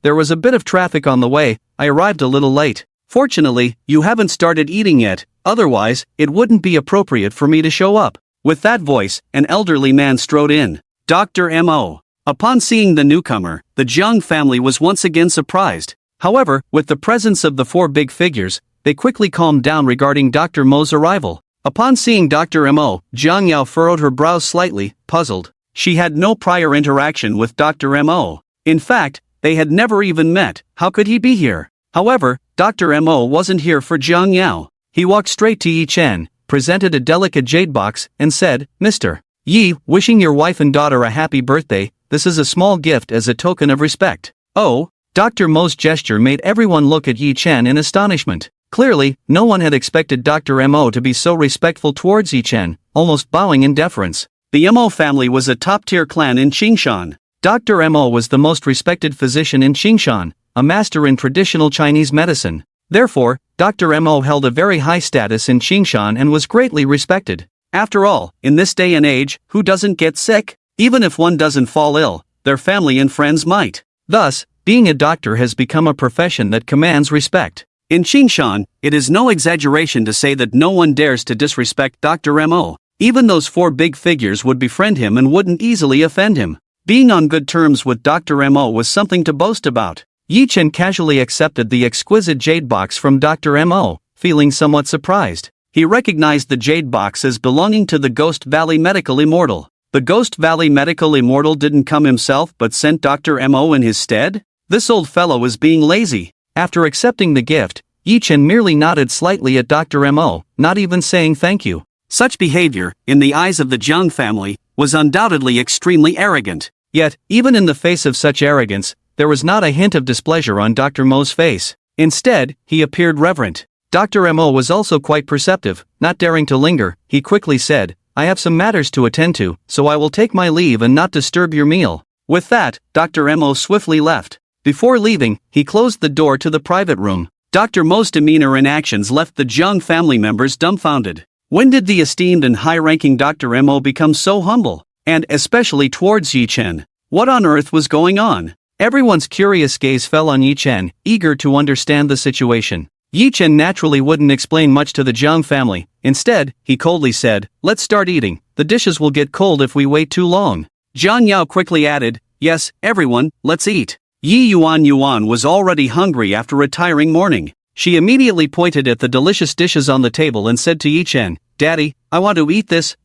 there was a bit of traffic on the way, I arrived a little late. Fortunately, you haven't started eating yet, otherwise, it wouldn't be appropriate for me to show up. With that voice, an elderly man strode in. Dr. M.O. Upon seeing the newcomer, the Jiang family was once again surprised. However, with the presence of the 4 big figures, they quickly calmed down regarding Dr. Mo's arrival. Upon seeing Dr. M.O., Zhang Yao furrowed her brows slightly, puzzled. She had no prior interaction with Dr. M.O. In fact, they had never even met. How could he be here? However, Dr. M.O. wasn't here for Zhang Yao. He walked straight to Yi Chen, presented a delicate jade box, and said, Mr. Yi, wishing your wife and daughter a happy birthday, this is a small gift as a token of respect. Oh? Dr. Mo's gesture made everyone look at Yi Chen in astonishment. Clearly, no one had expected Dr. M.O. to be so respectful towards Yi Chen, almost bowing in deference. The M.O. family was a top-tier clan in Qingshan. Dr. M.O. was the most respected physician in Qingshan, a master in traditional Chinese medicine. Therefore, Dr. M.O. held a very high status in Qingshan and was greatly respected. After all, in this day and age, who doesn't get sick? Even if one doesn't fall ill, their family and friends might. Thus, being a doctor has become a profession that commands respect. In Qingshan, it is no exaggeration to say that no one dares to disrespect Dr. M.O. Even those 4 big figures would befriend him and wouldn't easily offend him. Being on good terms with Dr. Mo was something to boast about. Yi Chen casually accepted the exquisite jade box from Dr. Mo, feeling somewhat surprised. He recognized the jade box as belonging to the Ghost Valley Medical Immortal. The Ghost Valley Medical Immortal didn't come himself but sent Dr. Mo in his stead? This old fellow was being lazy. After accepting the gift, Yi Chen merely nodded slightly at Dr. Mo, not even saying thank you. Such behavior, in the eyes of the Jiang family, was undoubtedly extremely arrogant. Yet, even in the face of such arrogance, there was not a hint of displeasure on Dr. Mo's face. Instead, he appeared reverent. Dr. Mo was also quite perceptive, not daring to linger. He quickly said, "I have some matters to attend to, so I will take my leave and not disturb your meal." With that, Dr. Mo swiftly left. Before leaving, he closed the door to the private room. Dr. Mo's demeanor and actions left the Jiang family members dumbfounded. When did the esteemed and high-ranking Dr. Mo become so humble? And especially towards Yi Chen. What on earth was going on? Everyone's curious gaze fell on Yi Chen, eager to understand the situation. Yi Chen naturally wouldn't explain much to the Jiang family. Instead, he coldly said, "Let's start eating. The dishes will get cold if we wait too long." Jiang Yao quickly added, "Yes, everyone, let's eat." Yi Yuan was already hungry after a tiring morning. She immediately pointed at the delicious dishes on the table and said to Yi Chen, "Daddy, I want to eat this,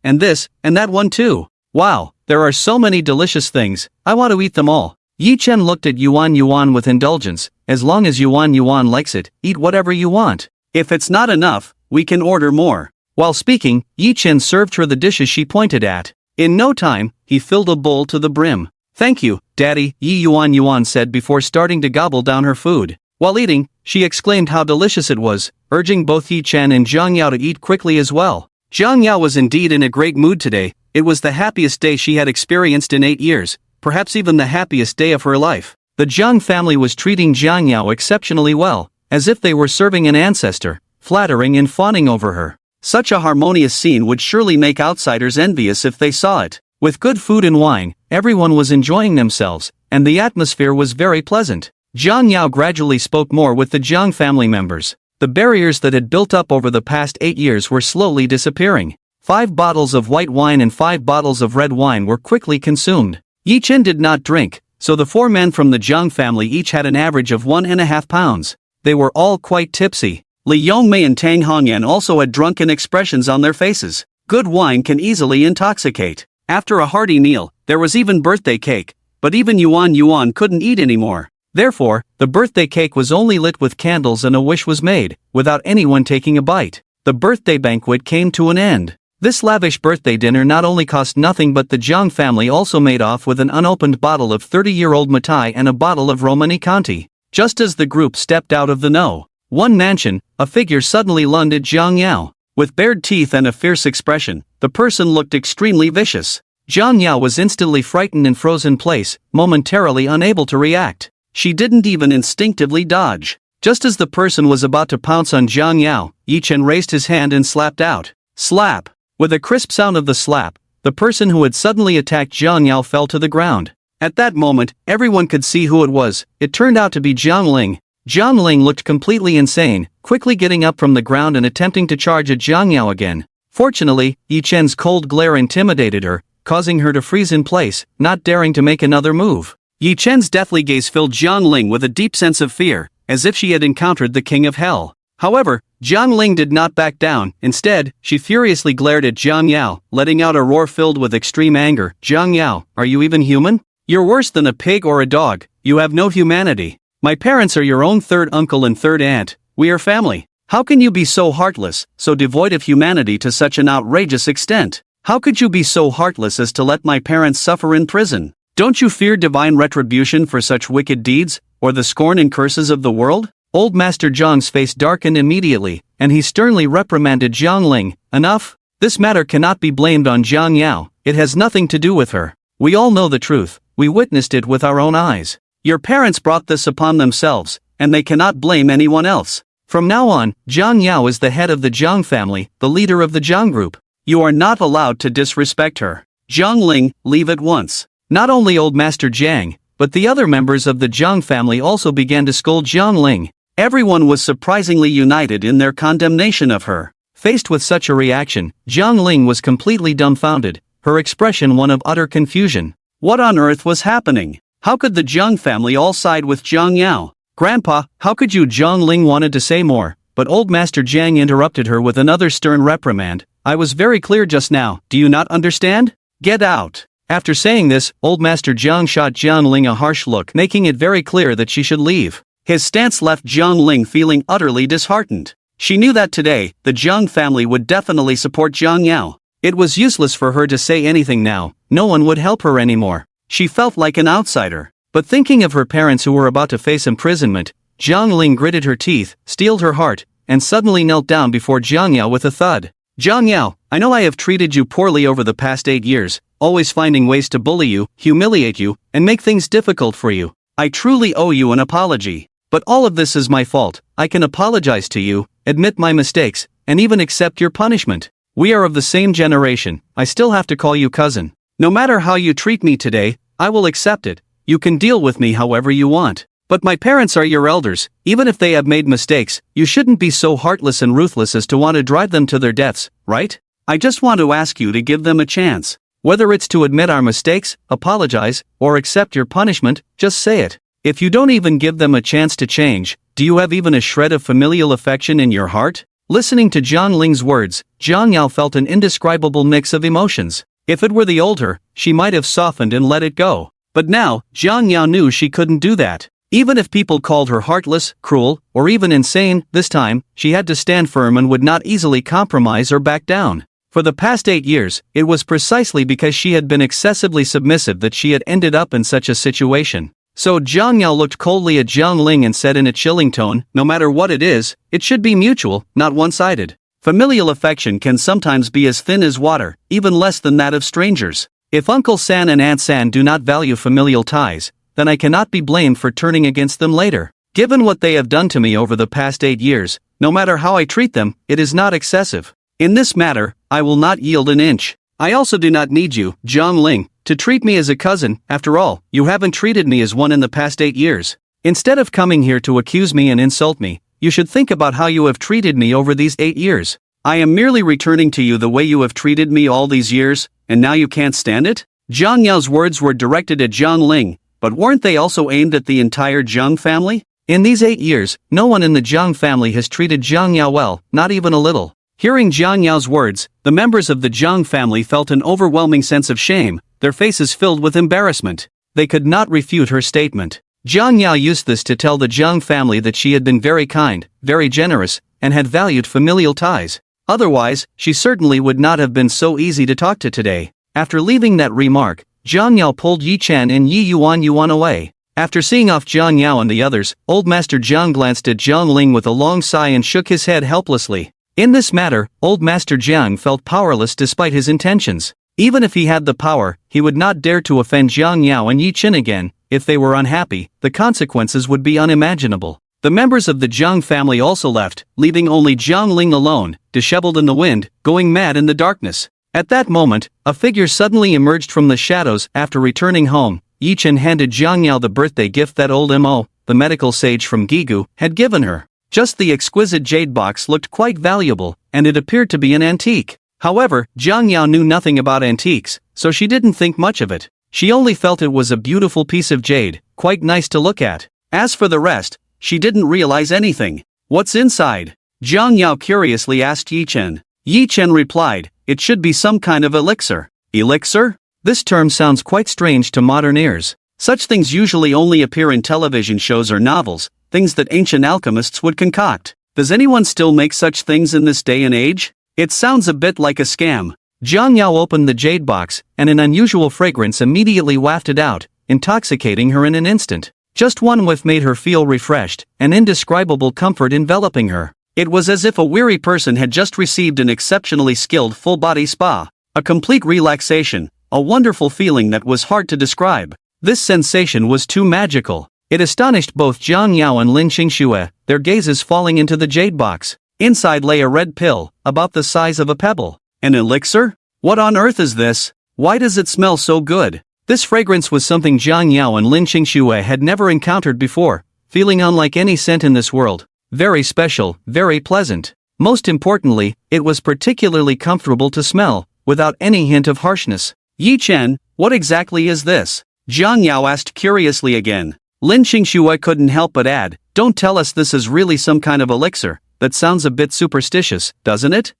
and that one too. Wow, there are so many delicious things, I want to eat them all." Yi Chen looked at Yuan with indulgence. "As long as Yuan likes it, eat whatever you want. If it's not enough, we can order more." While speaking, Yi Chen served her the dishes she pointed at. In no time, he filled a bowl to the brim. "Thank you, Daddy," Yi Yuan said before starting to gobble down her food. While eating, she exclaimed how delicious it was, urging both Yi Chen and Jiang Yao to eat quickly as well. Jiang Yao was indeed in a great mood today. It was the happiest day she had experienced in 8 years, perhaps even the happiest day of her life. The Jiang family was treating Jiang Yao exceptionally well, as if they were serving an ancestor, flattering and fawning over her. Such a harmonious scene would surely make outsiders envious if they saw it. With good food and wine, everyone was enjoying themselves, and the atmosphere was very pleasant. Jiang Yao gradually spoke more with the Jiang family members. The barriers that had built up over the past 8 years were slowly disappearing. 5 bottles of white wine and 5 bottles of red wine were quickly consumed. Yi Chen did not drink, so the 4 men from the Jiang family each had an average of 1.5 pounds. They were all quite tipsy. Li Yongmei and Tang Hongyan also had drunken expressions on their faces. Good wine can easily intoxicate. After a hearty meal, there was even birthday cake, but even Yuan couldn't eat anymore. Therefore, the birthday cake was only lit with candles and a wish was made, without anyone taking a bite. The birthday banquet came to an end. This lavish birthday dinner not only cost nothing, but the Jiang family also made off with an unopened bottle of 30-year-old Matai and a bottle of Romanée-Conti. Just as the group stepped out of the one mansion, a figure suddenly lunged at Jiang Yao. With bared teeth and a fierce expression, the person looked extremely vicious. Jiang Yao was instantly frightened and froze in place, momentarily unable to react. She didn't even instinctively dodge. Just as the person was about to pounce on Jiang Yao, Yi Chen raised his hand and slapped out. Slap! With a crisp sound of the slap, the person who had suddenly attacked Jiang Yao fell to the ground. At that moment, everyone could see who it was. It turned out to be Jiang Ling. Jiang Ling looked completely insane, quickly getting up from the ground and attempting to charge at Jiang Yao again. Fortunately, Yi Chen's cold glare intimidated her, causing her to freeze in place, not daring to make another move. Yi Chen's deathly gaze filled Jiang Ling with a deep sense of fear, as if she had encountered the king of hell. However, Jiang Ling did not back down. Instead, she furiously glared at Jiang Yao, letting out a roar filled with extreme anger. "Jiang Yao, are you even human? You're worse than a pig or a dog. You have no humanity. My parents are your own third uncle and third aunt. We are family. How can you be so heartless, so devoid of humanity to such an outrageous extent? How could you be so heartless as to let my parents suffer in prison? Don't you fear divine retribution for such wicked deeds, or the scorn and curses of the world?" Old Master Zhang's face darkened immediately, and he sternly reprimanded Jiang Ling. "Enough! This matter cannot be blamed on Jiang Yao. It has nothing to do with her. We all know the truth. We witnessed it with our own eyes. Your parents brought this upon themselves, and they cannot blame anyone else. From now on, Jiang Yao is the head of the Jiang family, the leader of the Jiang group. You are not allowed to disrespect her. Jiang Ling, leave at once." Not only old Master Jiang, but the other members of the Jiang family also began to scold Jiang Ling. Everyone was surprisingly united in their condemnation of her. Faced with such a reaction, Jiang Ling was completely dumbfounded, her expression one of utter confusion. What on earth was happening? How could the Jiang family all side with Jiang Yao? Grandpa, how could you? Jiang Ling wanted to say more, but Old Master Jiang interrupted her with another stern reprimand. I was very clear just now, do you not understand? Get out. After saying this, Old Master Jiang shot Jiang Ling a harsh look, making it very clear that she should leave. His stance left Jiang Ling feeling utterly disheartened. She knew that today, the Jiang family would definitely support Jiang Yao. It was useless for her to say anything now, no one would help her anymore. She felt like an outsider. But thinking of her parents who were about to face imprisonment, Jiang Ling gritted her teeth, steeled her heart, and suddenly knelt down before Jiang Yao with a thud. Jiang Yao, I know I have treated you poorly over the past 8 years, always finding ways to bully you, humiliate you, and make things difficult for you. I truly owe you an apology. But all of this is my fault. I can apologize to you, admit my mistakes, and even accept your punishment. We are of the same generation, I still have to call you cousin. No matter how you treat me today, I will accept it. You can deal with me however you want. But my parents are your elders, even if they have made mistakes, you shouldn't be so heartless and ruthless as to want to drive them to their deaths, right? I just want to ask you to give them a chance. Whether it's to admit our mistakes, apologize, or accept your punishment, just say it. If you don't even give them a chance to change, do you have even a shred of familial affection in your heart? Listening to Jiang Ling's words, Jiang Yao felt an indescribable mix of emotions. If it were the old her, she might have softened and let it go. But now, Jiang Yao knew she couldn't do that. Even if people called her heartless, cruel, or even insane, this time, she had to stand firm and would not easily compromise or back down. For the past 8 years, it was precisely because she had been excessively submissive that she had ended up in such a situation. So Jiang Yao looked coldly at Jiang Ling and said in a chilling tone, no matter what it is, it should be mutual, not one-sided. Familial affection can sometimes be as thin as water, even less than that of strangers. If Uncle San and Aunt San do not value familial ties, then I cannot be blamed for turning against them later. Given what they have done to me over the past 8 years, no matter how I treat them, it is not excessive. In this matter, I will not yield an inch. I also do not need you, Jiang Ling, to treat me as a cousin. After all, you haven't treated me as one in the past 8 years. Instead of coming here to accuse me and insult me, you should think about how you have treated me over these 8 years. I am merely returning to you the way you have treated me all these years, and now you can't stand it? Jiang Yao's words were directed at Jiang Ling, but weren't they also aimed at the entire Jiang family? In these 8 years, no one in the Jiang family has treated Jiang Yao well, not even a little. Hearing Jiang Yao's words, the members of the Jiang family felt an overwhelming sense of shame, their faces filled with embarrassment. They could not refute her statement. Jiang Yao used this to tell the Jiang family that she had been very kind, very generous, and had valued familial ties. Otherwise, she certainly would not have been so easy to talk to today. After leaving that remark, Jiang Yao pulled Yi Chen and Yi Yuan away. After seeing off Jiang Yao and the others, Old Master Jiang glanced at Jiang Ling with a long sigh and shook his head helplessly. In this matter, Old Master Jiang felt powerless despite his intentions. Even if he had the power, he would not dare to offend Jiang Yao and Yi Chen again. If they were unhappy, the consequences would be unimaginable. The members of the Jiang family also left, leaving only Jiang Ling alone, disheveled in the wind, going mad in the darkness. At that moment, a figure suddenly emerged from the shadows. After returning home, Yi Chen handed Jiang Yao the birthday gift that old Mo, the medical sage from Gigu, had given her. Just the exquisite jade box looked quite valuable, and it appeared to be an antique. However, Jiang Yao knew nothing about antiques, so she didn't think much of it. She only felt it was a beautiful piece of jade, quite nice to look at. As for the rest, she didn't realize anything. What's inside? Jiang Yao curiously asked Yi Chen. Yi Chen replied, it should be some kind of elixir. Elixir? This term sounds quite strange to modern ears. Such things usually only appear in television shows or novels, things that ancient alchemists would concoct. Does anyone still make such things in this day and age? It sounds a bit like a scam. Jiang Yao opened the jade box, and an unusual fragrance immediately wafted out, intoxicating her in an instant. Just one whiff made her feel refreshed, an indescribable comfort enveloping her. It was as if a weary person had just received an exceptionally skilled full-body spa. A complete relaxation, a wonderful feeling that was hard to describe. This sensation was too magical. It astonished both Jiang Yao and Lin Xingxue, their gazes falling into the jade box. Inside lay a red pill, about the size of a pebble. An elixir? What on earth is this? Why does it smell so good? This fragrance was something Jiang Yao and Lin Xingxue had never encountered before, feeling unlike any scent in this world. Very special, very pleasant. Most importantly, it was particularly comfortable to smell, without any hint of harshness. Yi Chen, What exactly is this? Jiang Yao asked curiously again. Lin Qingxue couldn't help but add, don't tell us this is really some kind of elixir. That sounds a bit superstitious, doesn't it?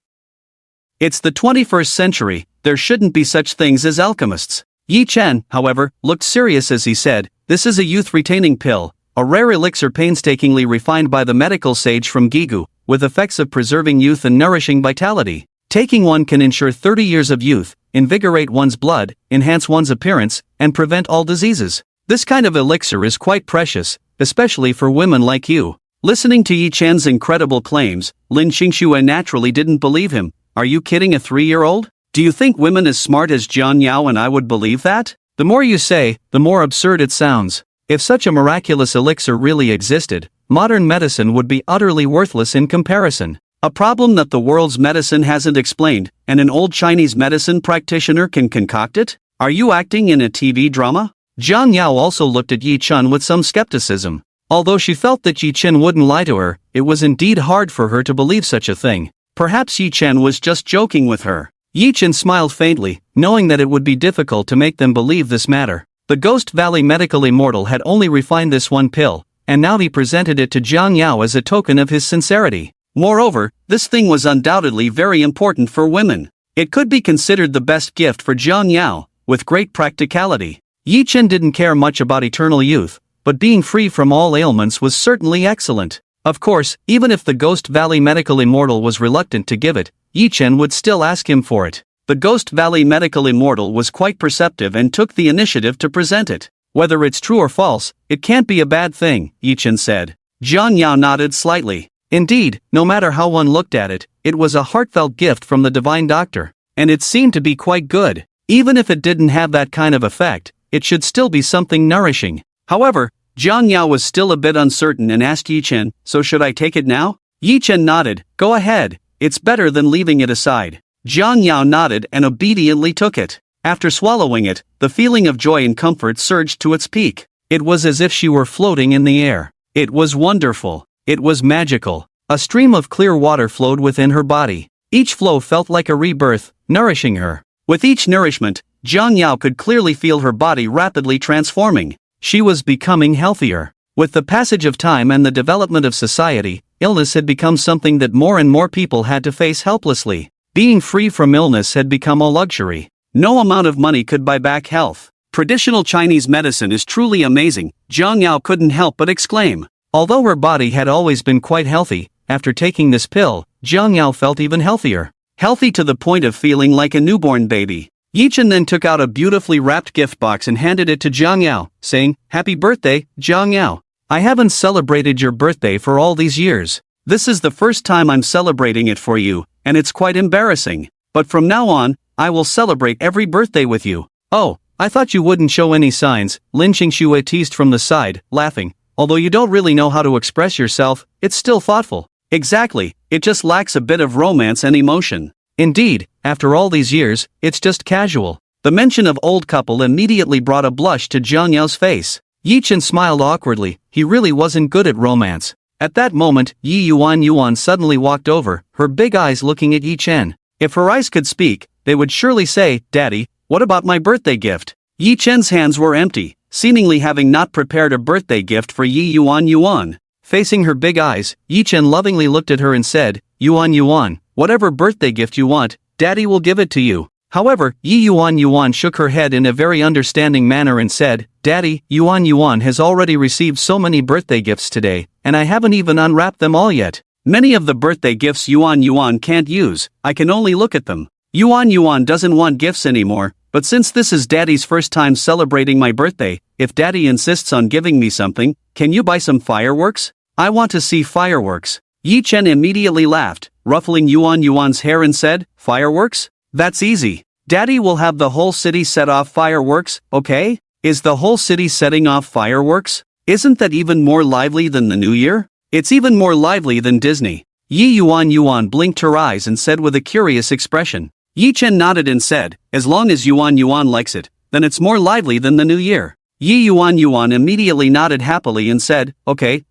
It's the 21st century, there shouldn't be such things as alchemists. Yi Chen, however, looked serious as he said, this is a youth-retaining pill, a rare elixir painstakingly refined by the medical sage from Gigu, with effects of preserving youth and nourishing vitality. Taking one can ensure 30 years of youth, invigorate one's blood, enhance one's appearance, and prevent all diseases. This kind of elixir is quite precious, especially for women like you. Listening to Yi Chen's incredible claims, Lin Qingxue naturally didn't believe him. Are you kidding a 3-year-old? Do you think women as smart as Jiang Yao and I would believe that? The more you say, the more absurd it sounds. If such a miraculous elixir really existed, modern medicine would be utterly worthless in comparison. A problem that the world's medicine hasn't explained, and an old Chinese medicine practitioner can concoct it? Are you acting in a TV drama? Jiang Yao also looked at Yi Chen with some skepticism. Although she felt that Yi Chen wouldn't lie to her, it was indeed hard for her to believe such a thing. Perhaps Yi Chen was just joking with her. Yi Chen smiled faintly, knowing that it would be difficult to make them believe this matter. The Ghost Valley Medical Immortal had only refined this one pill, and now he presented it to Jiang Yao as a token of his sincerity. Moreover, this thing was undoubtedly very important for women. It could be considered the best gift for Jiang Yao, with great practicality. Yi Chen didn't care much about eternal youth, but being free from all ailments was certainly excellent. Of course, even if the Ghost Valley Medical Immortal was reluctant to give it, Yi Chen would still ask him for it. The Ghost Valley Medical Immortal was quite perceptive and took the initiative to present it. Whether it's true or false, it can't be a bad thing, Yi Chen said. Jiang Yao nodded slightly. Indeed, no matter how one looked at it, it was a heartfelt gift from the divine doctor, and it seemed to be quite good. Even if it didn't have that kind of effect, it should still be something nourishing. However, Jiang Yao was still a bit uncertain and asked Yi Chen, so should I take it now? Yi Chen nodded, go ahead, it's better than leaving it aside. Jiang Yao nodded and obediently took it. After swallowing it, the feeling of joy and comfort surged to its peak. It was as if she were floating in the air. It was wonderful. It was magical. A stream of clear water flowed within her body. Each flow felt like a rebirth, nourishing her. With each nourishment, Jiang Yao could clearly feel her body rapidly transforming. She was becoming healthier. With the passage of time and the development of society, illness had become something that more and more people had to face helplessly. Being free from illness had become a luxury. No amount of money could buy back health. Traditional Chinese medicine is truly amazing, Jiang Yao couldn't help but exclaim. Although her body had always been quite healthy, after taking this pill, Jiang Yao felt even healthier. Healthy to the point of feeling like a newborn baby. Yi Chen then took out a beautifully wrapped gift box and handed it to Jiang Yao, saying, Happy birthday, Jiang Yao. I haven't celebrated your birthday for all these years. This is the first time I'm celebrating it for you, and it's quite embarrassing. But from now on, I will celebrate every birthday with you. Oh, I thought you wouldn't show any signs, Lin Qingxue teased from the side, laughing. Although you don't really know how to express yourself, it's still thoughtful. Exactly, it just lacks a bit of romance and emotion. Indeed, after all these years, it's just casual. The mention of old couple immediately brought a blush to Jiang Yao's face. Yi Chen smiled awkwardly, he really wasn't good at romance. At that moment, Yi Yuan suddenly walked over, her big eyes looking at Yi Chen. If her eyes could speak, they would surely say, Daddy, what about my birthday gift? Yi Chen's hands were empty, seemingly having not prepared a birthday gift for Yi Yuan. Facing her big eyes, Yi Chen lovingly looked at her and said, Yuan, whatever birthday gift you want, Daddy will give it to you. However, Yi Yuan shook her head in a very understanding manner and said, Daddy, Yuan has already received so many birthday gifts today, and I haven't even unwrapped them all yet. Many of the birthday gifts Yuan can't use, I can only look at them. Yuan doesn't want gifts anymore, but since this is Daddy's first time celebrating my birthday, if Daddy insists on giving me something, can you buy some fireworks? I want to see fireworks. Yi Chen immediately laughed, ruffling Yuan's hair and said, Fireworks? That's easy. Daddy will have the whole city set off fireworks, okay? Is the whole city setting off fireworks? Isn't that even more lively than the New Year? It's even more lively than Disney. Yi Yuan blinked her eyes and said with a curious expression. Yi Chen nodded and said, as long as Yuan likes it, then it's more lively than the New Year. Yi Yuan immediately nodded happily and said, okay.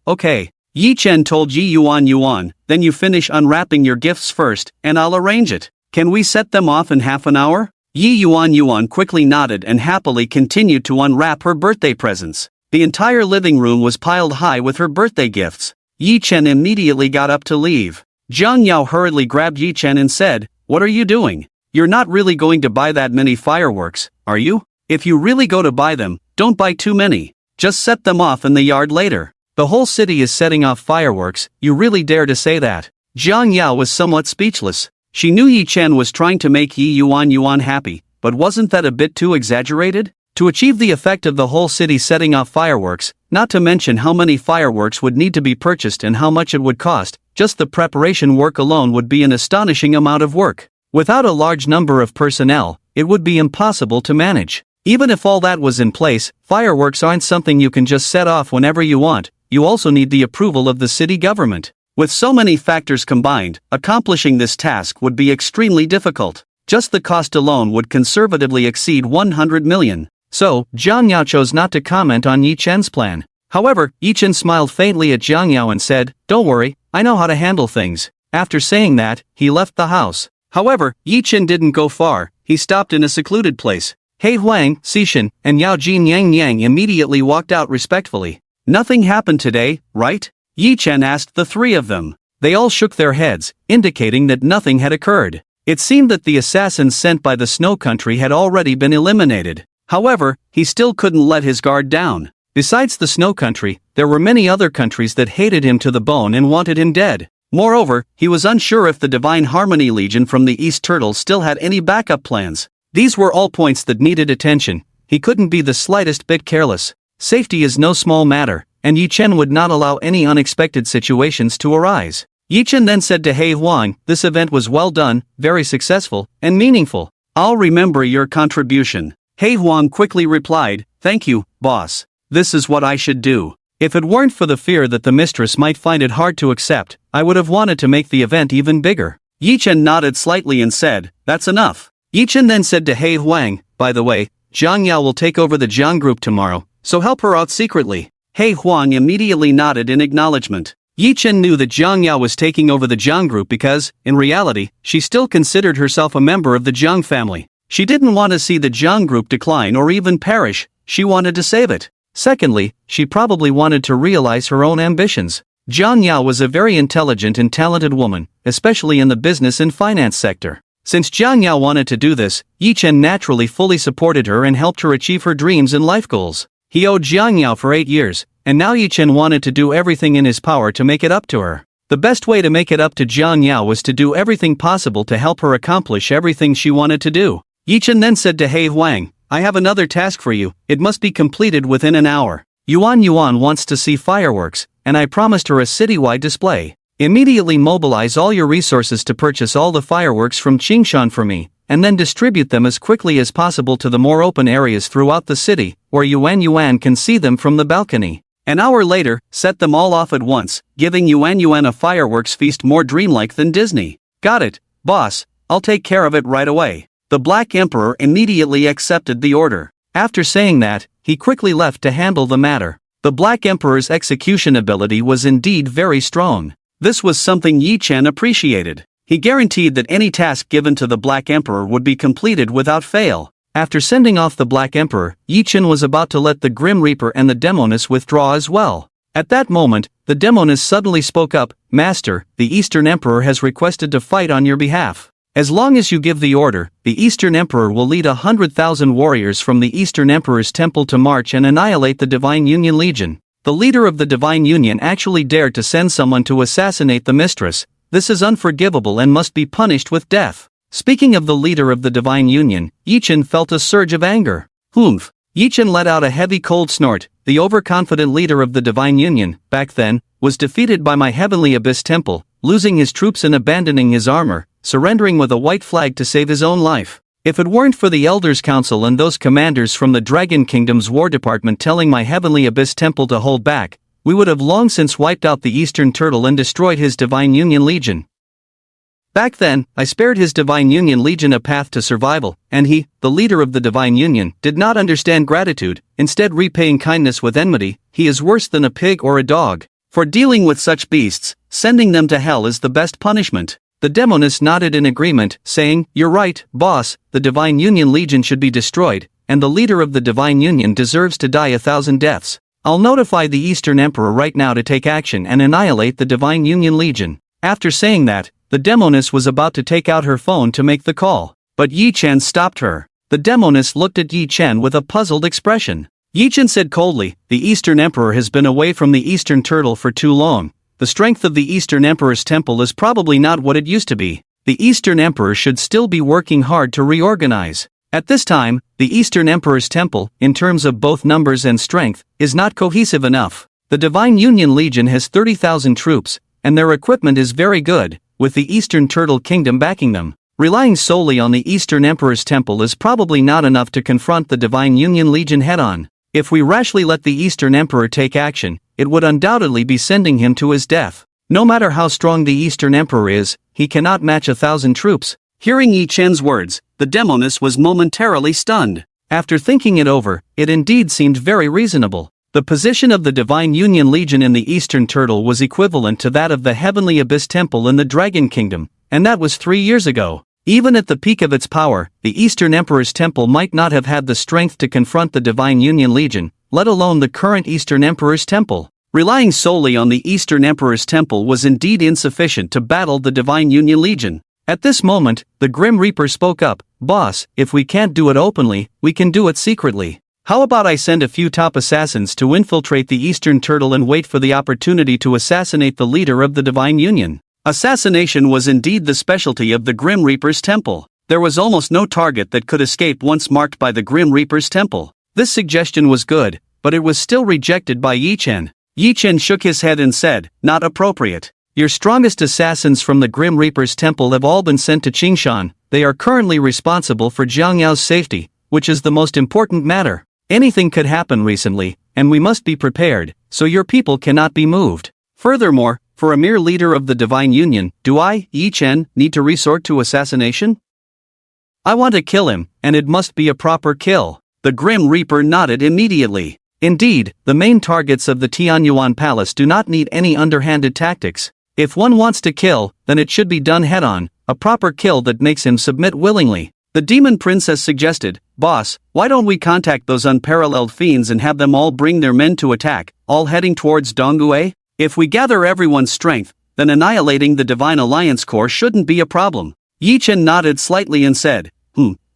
Yi Chen told Yi Yuan, then you finish unwrapping your gifts first, and I'll arrange it. Can we set them off in half an hour? Yi Yuan quickly nodded and happily continued to unwrap her birthday presents. The entire living room was piled high with her birthday gifts. Yi Chen immediately got up to leave. Jiang Yao hurriedly grabbed Yi Chen and said, "What are you doing? You're not really going to buy that many fireworks, are you? If you really go to buy them, don't buy too many. Just set them off in the yard later. The whole city is setting off fireworks, you really dare to say that?" Jiang Yao was somewhat speechless. She knew Yi Chen was trying to make Yi Yuan happy, but wasn't that a bit too exaggerated? To achieve the effect of the whole city setting off fireworks, not to mention how many fireworks would need to be purchased and how much it would cost, just the preparation work alone would be an astonishing amount of work. Without a large number of personnel, it would be impossible to manage. Even if all that was in place, fireworks aren't something you can just set off whenever you want, you also need the approval of the city government. With so many factors combined, accomplishing this task would be extremely difficult. Just the cost alone would conservatively exceed 100 million. So, Jiang Yao chose not to comment on Yi Chen's plan. However, Yi Chen smiled faintly at Jiang Yao and said, "Don't worry, I know how to handle things." After saying that, he left the house. However, Yi Chen didn't go far, he stopped in a secluded place. He Huang, Xishan, and Yao Jin Yang immediately walked out respectfully. "Nothing happened today, right?" Yi Chen asked the three of them. They all shook their heads, indicating that nothing had occurred. It seemed that the assassins sent by the Snow Country had already been eliminated. However, he still couldn't let his guard down. Besides the Snow Country, there were many other countries that hated him to the bone and wanted him dead. Moreover, he was unsure if the Divine Harmony Legion from the East Turtle still had any backup plans. These were all points that needed attention. He couldn't be the slightest bit careless. Safety is no small matter, and Yi Chen would not allow any unexpected situations to arise. Yi Chen then said to He Huang, "This event was well done, very successful, and meaningful. I'll remember your contribution." He Huang quickly replied, "Thank you, boss. This is what I should do. If it weren't for the fear that the mistress might find it hard to accept, I would have wanted to make the event even bigger." Yi Chen nodded slightly and said, "That's enough." Yi Chen then said to He Huang, "By the way, Jiang Yao will take over the Jiang group tomorrow, so help her out secretly." He Huang immediately nodded in acknowledgement. Yi Chen knew that Jiang Yao was taking over the Jiang group because, in reality, she still considered herself a member of the Jiang family. She didn't want to see the Jiang group decline or even perish, she wanted to save it. Secondly, she probably wanted to realize her own ambitions. Jiang Yao was a very intelligent and talented woman, especially in the business and finance sector. Since Jiang Yao wanted to do this, Yi Chen naturally fully supported her and helped her achieve her dreams and life goals. He owed Jiang Yao for 8 years, and now Yi Chen wanted to do everything in his power to make it up to her. The best way to make it up to Jiang Yao was to do everything possible to help her accomplish everything she wanted to do. Yi Chen then said to He Huang, "I have another task for you, it must be completed within an hour. Yuan wants to see fireworks, and I promised her a citywide display. Immediately mobilize all your resources to purchase all the fireworks from Qingshan for me, and then distribute them as quickly as possible to the more open areas throughout the city, where Yuan can see them from the balcony. An hour later, set them all off at once, giving Yuan a fireworks feast more dreamlike than Disney." "Got it, boss, I'll take care of it right away." The Black Emperor immediately accepted the order. After saying that, he quickly left to handle the matter. The Black Emperor's execution ability was indeed very strong. This was something Yi Chen appreciated. He guaranteed that any task given to the Black Emperor would be completed without fail. After sending off the Black Emperor, Yi Chen was about to let the Grim Reaper and the Demoness withdraw as well. At that moment, the Demoness suddenly spoke up, "Master, the Eastern Emperor has requested to fight on your behalf. As long as you give the order, the Eastern Emperor will lead 100,000 warriors from the Eastern Emperor's temple to march and annihilate the Divine Union Legion." The leader of the Divine Union actually dared to send someone to assassinate the mistress. This is unforgivable and must be punished with death. Speaking of the leader of the Divine Union, Yi Chen felt a surge of anger. Humph! Yi Chen let out a heavy cold snort. The overconfident leader of the Divine Union, back then, was defeated by my Heavenly Abyss Temple, losing his troops and abandoning his armor, surrendering with a white flag to save his own life. If it weren't for the Elders' Council and those commanders from the Dragon Kingdom's War Department telling my Heavenly Abyss Temple to hold back, we would have long since wiped out the Eastern Turtle and destroyed his Divine Union Legion. Back then, I spared his Divine Union Legion a path to survival, and he, the leader of the Divine Union, did not understand gratitude, instead repaying kindness with enmity. He is worse than a pig or a dog. For dealing with such beasts, sending them to hell is the best punishment. The Demoness nodded in agreement, saying, "You're right, boss, the Divine Union Legion should be destroyed, and the leader of the Divine Union deserves to die 1,000 deaths. I'll notify the Eastern Emperor right now to take action and annihilate the Divine Union Legion." After saying that, the Demoness was about to take out her phone to make the call, but Yi Chen stopped her. The Demoness looked at Yi Chen with a puzzled expression. Yi Chen said coldly, "The Eastern Emperor has been away from the Eastern Turtle for too long. The strength of the Eastern Emperor's temple is probably not what it used to be. The Eastern Emperor should still be working hard to reorganize. At this time, the Eastern Emperor's temple, in terms of both numbers and strength, is not cohesive enough. The Divine Union Legion has 30,000 troops, and their equipment is very good, with the Eastern Turtle Kingdom backing them. Relying solely on the Eastern Emperor's temple is probably not enough to confront the Divine Union Legion head-on. If we rashly let the Eastern Emperor take action, it would undoubtedly be sending him to his death. No matter how strong the Eastern Emperor is, he cannot match 1,000 troops." Hearing Yi Chen's words, the Demoness was momentarily stunned. After thinking it over, it indeed seemed very reasonable. The position of the Divine Union Legion in the Eastern Turtle was equivalent to that of the Heavenly Abyss Temple in the Dragon Kingdom, and that was 3 years ago. Even at the peak of its power, the Eastern Emperor's temple might not have had the strength to confront the Divine Union Legion, let alone the current Eastern Emperor's temple. Relying solely on the Eastern Emperor's temple was indeed insufficient to battle the Divine Union Legion. At this moment, the Grim Reaper spoke up, "Boss, if we can't do it openly, we can do it secretly. How about I send a few top assassins to infiltrate the Eastern Turtle and wait for the opportunity to assassinate the leader of the Divine Union?" Assassination was indeed the specialty of the Grim Reaper's temple. There was almost no target that could escape once marked by the Grim Reaper's temple. This suggestion was good, but it was still rejected by Yi Chen. Yi Chen shook his head and said, "Not appropriate. Your strongest assassins from the Grim Reaper's temple have all been sent to Qingshan. They are currently responsible for Jiang Yao's safety, which is the most important matter. Anything could happen recently, and we must be prepared, so your people cannot be moved. Furthermore, for a mere leader of the Divine Union, do I, Yi Chen, need to resort to assassination? I want to kill him, and it must be a proper kill." The Grim Reaper nodded immediately. Indeed, the main targets of the Tianyuan Palace do not need any underhanded tactics. If one wants to kill, then it should be done head-on, a proper kill that makes him submit willingly. The Demon Princess suggested, "Boss, why don't we contact those unparalleled fiends and have them all bring their men to attack, all heading towards Donggue? If we gather everyone's strength, then annihilating the Divine Alliance Corps shouldn't be a problem." Yi Chen nodded slightly and said,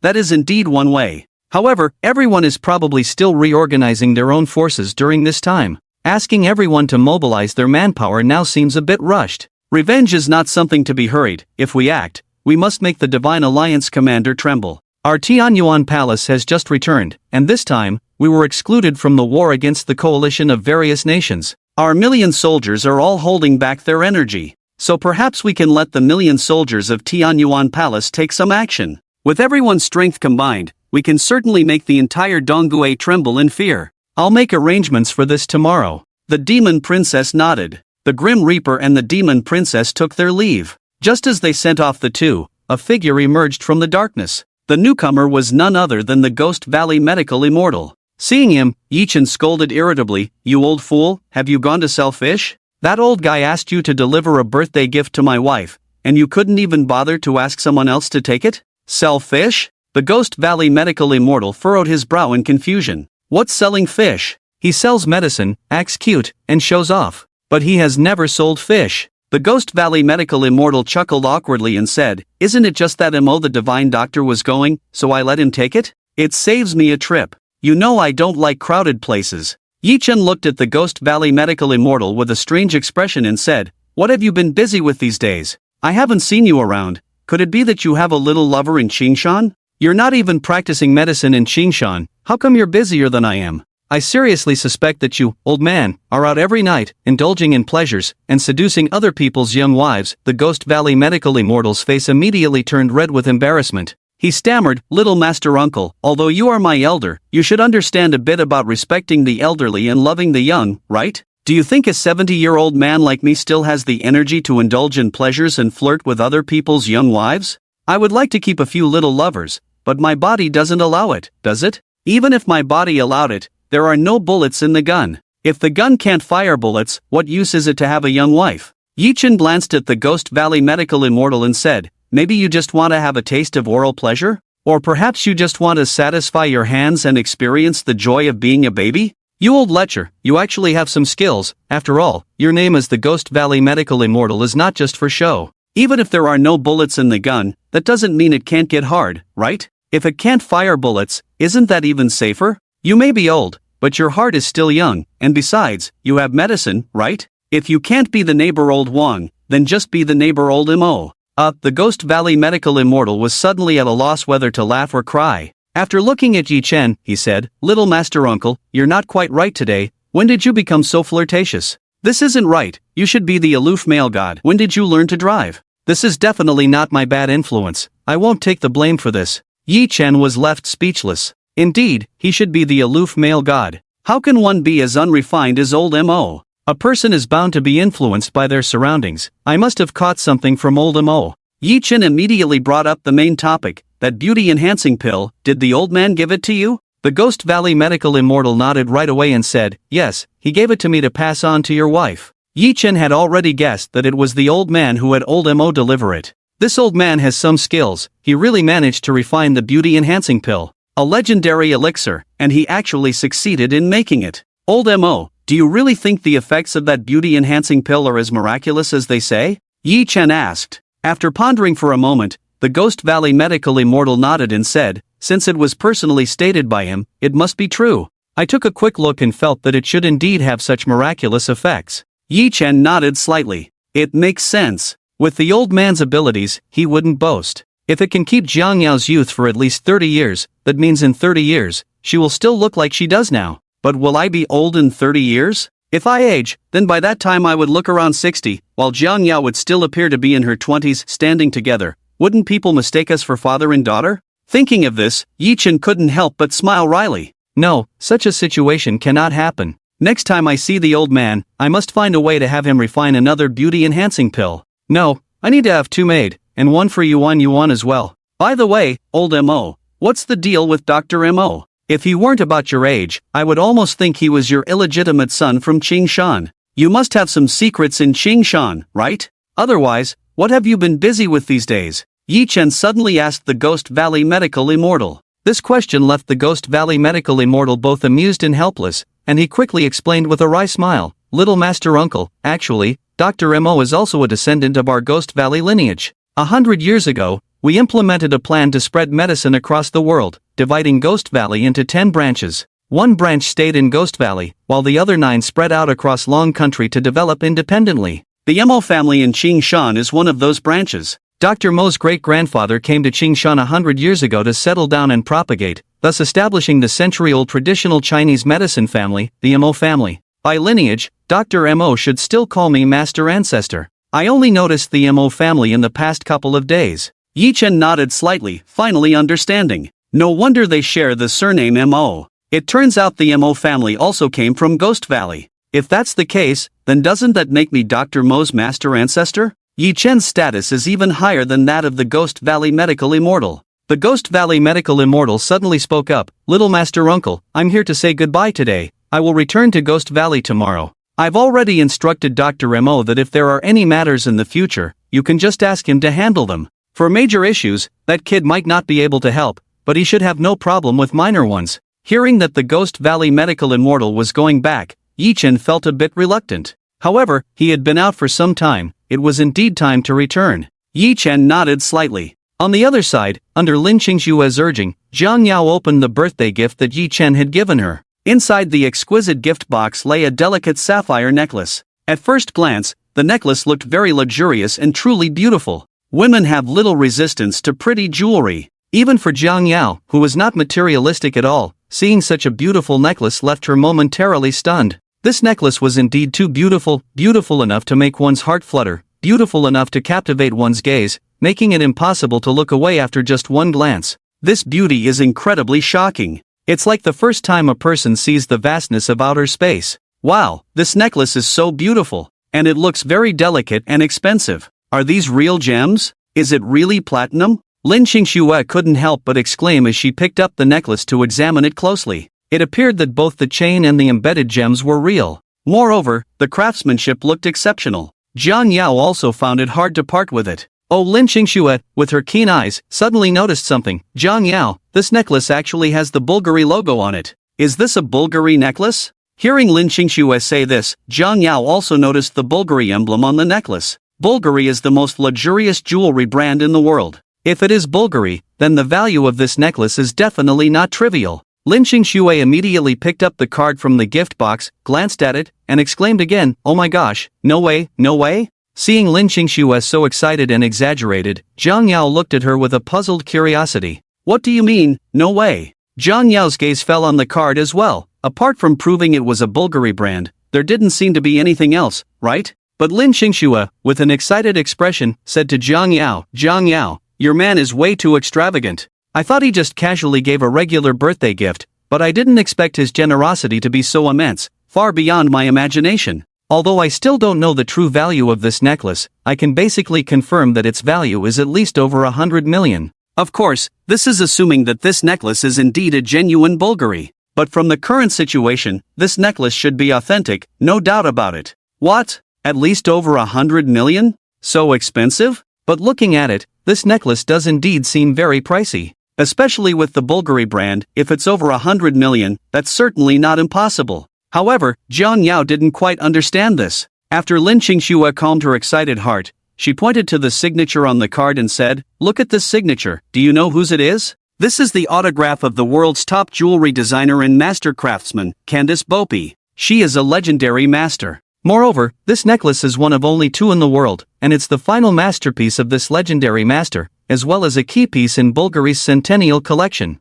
That is indeed one way. However, everyone is probably still reorganizing their own forces during this time. Asking everyone to mobilize their manpower now seems a bit rushed. Revenge is not something to be hurried. If we act, we must make the Divine Alliance commander tremble. Our Tianyuan Palace has just returned, and this time, we were excluded from the war against the coalition of various nations. Our million soldiers are all holding back their energy, so perhaps we can let the million soldiers of Tianyuan Palace take some action. With everyone's strength combined, we can certainly make the entire Donggue tremble in fear. I'll make arrangements for this tomorrow. The Demon Princess nodded. The Grim Reaper and the Demon Princess took their leave. Just as they sent off the two, a figure emerged from the darkness. The newcomer was none other than the Ghost Valley Medical Immortal. Seeing him, Yi Chen scolded irritably, "You old fool, have you gone to sell fish? That old guy asked you to deliver a birthday gift to my wife, and you couldn't even bother to ask someone else to take it? Sell fish?" The Ghost Valley Medical Immortal furrowed his brow in confusion. What's selling fish? He sells medicine, acts cute, and shows off. But he has never sold fish. The Ghost Valley Medical Immortal chuckled awkwardly and said, "Isn't it just that MO the Divine Doctor was going, so I let him take it? It saves me a trip. You know I don't like crowded places." Yi Chen looked at the Ghost Valley Medical Immortal with a strange expression and said, "What have you been busy with these days? I haven't seen you around. Could it be that you have a little lover in Qingshan? You're not even practicing medicine in Qingshan. How come you're busier than I am? I seriously suspect that you, old man, are out every night, indulging in pleasures, and seducing other people's young wives." The Ghost Valley Medical Immortal's face immediately turned red with embarrassment. He stammered, "Little Master Uncle, although you are my elder, you should understand a bit about respecting the elderly and loving the young, right? Do you think a 70-year-old man like me still has the energy to indulge in pleasures and flirt with other people's young wives? I would like to keep a few little lovers, but my body doesn't allow it, does it? Even if my body allowed it, there are no bullets in the gun. If the gun can't fire bullets, what use is it to have a young wife? Yi Chen glanced at the Ghost Valley medical immortal and said, maybe you just want to have a taste of oral pleasure? Or perhaps you just want to satisfy your hands and experience the joy of being a baby? You old lecher, you actually have some skills. After all, your name as the Ghost Valley medical immortal is not just for show. Even if there are no bullets in the gun, that doesn't mean it can't get hard, right? If it can't fire bullets, isn't that even safer? You may be old, but your heart is still young, and besides, you have medicine, right? If you can't be the neighbor old Wang, then just be the neighbor old Mo. The Ghost Valley medical immortal was suddenly at a loss whether to laugh or cry. After looking at Yi Chen, he said, little master uncle, you're not quite right today. When did you become so flirtatious? This isn't right. You should be the aloof male god. When did you learn to drive? This is definitely not my bad influence. I won't take the blame for this. Yi Chen was left speechless. Indeed, he should be the aloof male god. How can one be as unrefined as old Mo? A person is bound to be influenced by their surroundings. I must have caught something from old Mo. Yi Chen immediately brought up the main topic, that beauty-enhancing pill. Did the old man give it to you? The Ghost Valley medical immortal nodded right away and said, yes, he gave it to me to pass on to your wife. Yi Chen had already guessed that it was the old man who had old Mo deliver it. This old man has some skills. He really managed to refine the beauty-enhancing pill, a legendary elixir, and he actually succeeded in making it. Old Mo, do you really think the effects of that beauty-enhancing pill are as miraculous as they say? Yi Chen asked. After pondering for a moment, the Ghost Valley medical immortal nodded and said, since it was personally stated by him, it must be true. I took a quick look and felt that it should indeed have such miraculous effects. Yi Chen nodded slightly. It makes sense. With the old man's abilities, he wouldn't boast. If it can keep Jiang Yao's youth for at least 30 years, that means in 30 years, she will still look like she does now. But will I be old in 30 years? If I age, then by that time I would look around 60, while Jiang Yao would still appear to be in her 20s, standing together. Wouldn't people mistake us for father and daughter? Thinking of this, Yi Chen couldn't help but smile wryly. No, such a situation cannot happen. Next time I see the old man, I must find a way to have him refine another beauty-enhancing pill. No, I need to have two made, and one for Yuan as well. By the way, old Mo, what's the deal with Dr. Mo? If he weren't about your age, I would almost think he was your illegitimate son from Qingshan. You must have some secrets in Qingshan, right? Otherwise, what have you been busy with these days? Yi Chen suddenly asked the Ghost Valley medical immortal. This question left the Ghost Valley medical immortal both amused and helpless, and he quickly explained with a wry smile, little master uncle, actually, Dr. Mo is also a descendant of our Ghost Valley lineage. 100 years ago, we implemented a plan to spread medicine across the world, dividing Ghost Valley into 10 branches. One branch stayed in Ghost Valley, while the other 9 spread out across Long Country to develop independently. The Mo family in Qingshan is one of those branches. Dr. Mo's great-grandfather came to Qingshan 100 years ago to settle down and propagate, thus establishing the century-old traditional Chinese medicine family, the Mo family. By lineage, Dr. Mo should still call me Master Ancestor. I only noticed the Mo family in the past couple of days. Yi Chen nodded slightly, finally understanding. No wonder they share the surname Mo. It turns out the Mo family also came from Ghost Valley. If that's the case, then doesn't that make me Dr. Mo's master ancestor? Yi Chen's status is even higher than that of the Ghost Valley medical immortal. The Ghost Valley medical immortal suddenly spoke up, little master uncle, I'm here to say goodbye today. I will return to Ghost Valley tomorrow. I've already instructed Dr. Mo that if there are any matters in the future, you can just ask him to handle them. For major issues, that kid might not be able to help, but he should have no problem with minor ones. Hearing that the Ghost Valley medical immortal was going back, Yi Chen felt a bit reluctant. However, he had been out for some time, it was indeed time to return. Yi Chen nodded slightly. On the other side, under Lin Qingshue's urging, Jiang Yao opened the birthday gift that Yi Chen had given her. Inside the exquisite gift box lay a delicate sapphire necklace. At first glance, the necklace looked very luxurious and truly beautiful. Women have little resistance to pretty jewelry. Even for Jiang Yao, who was not materialistic at all, seeing such a beautiful necklace left her momentarily stunned. This necklace was indeed too beautiful, beautiful enough to make one's heart flutter, beautiful enough to captivate one's gaze, making it impossible to look away after just one glance. This beauty is incredibly shocking. It's like the first time a person sees the vastness of outer space. Wow, this necklace is so beautiful, and it looks very delicate and expensive. Are these real gems? Is it really platinum? Lin Qingxue couldn't help but exclaim as she picked up the necklace to examine it closely. It appeared that both the chain and the embedded gems were real. Moreover, the craftsmanship looked exceptional. Jiang Yao also found it hard to part with it. Oh, Lin Qingxue, with her keen eyes, suddenly noticed something. Jiang Yao, this necklace actually has the Bulgari logo on it. Is this a Bulgari necklace? Hearing Lin Qingxue say this, Jiang Yao also noticed the Bulgari emblem on the necklace. Bulgari is the most luxurious jewelry brand in the world. If it is Bulgari, then the value of this necklace is definitely not trivial. Lin Qingxue immediately picked up the card from the gift box, glanced at it, and exclaimed again, "Oh my gosh, no way, no way?" Seeing Lin Qingxue so excited and exaggerated, Jiang Yao looked at her with a puzzled curiosity. "What do you mean, no way?" Jiang Yao's gaze fell on the card as well. Apart from proving it was a Bulgari brand, there didn't seem to be anything else, right? But Lin Qingxue, with an excited expression, said to Jiang Yao, "Your man is way too extravagant. I thought he just casually gave a regular birthday gift, but I didn't expect his generosity to be so immense, far beyond my imagination. Although I still don't know the true value of this necklace, I can basically confirm that its value is at least over 100 million. Of course, this is assuming that this necklace is indeed a genuine Bulgari. But from the current situation, this necklace should be authentic, no doubt about it. What? At least over 100 million? So expensive? But looking at it, this necklace does indeed seem very pricey. Especially with the Bulgari brand, if it's over 100 million, that's certainly not impossible. However, Jiang Yao didn't quite understand this. After Lin Qingxue calmed her excited heart, she pointed to the signature on the card and said, "Look at this signature, do you know whose it is? This is the autograph of the world's top jewelry designer and master craftsman, Candace Beaupy. She is a legendary master. Moreover, this necklace is one of only 2 in the world, and it's the final masterpiece of this legendary master, as well as a key piece in Bulgari's centennial collection.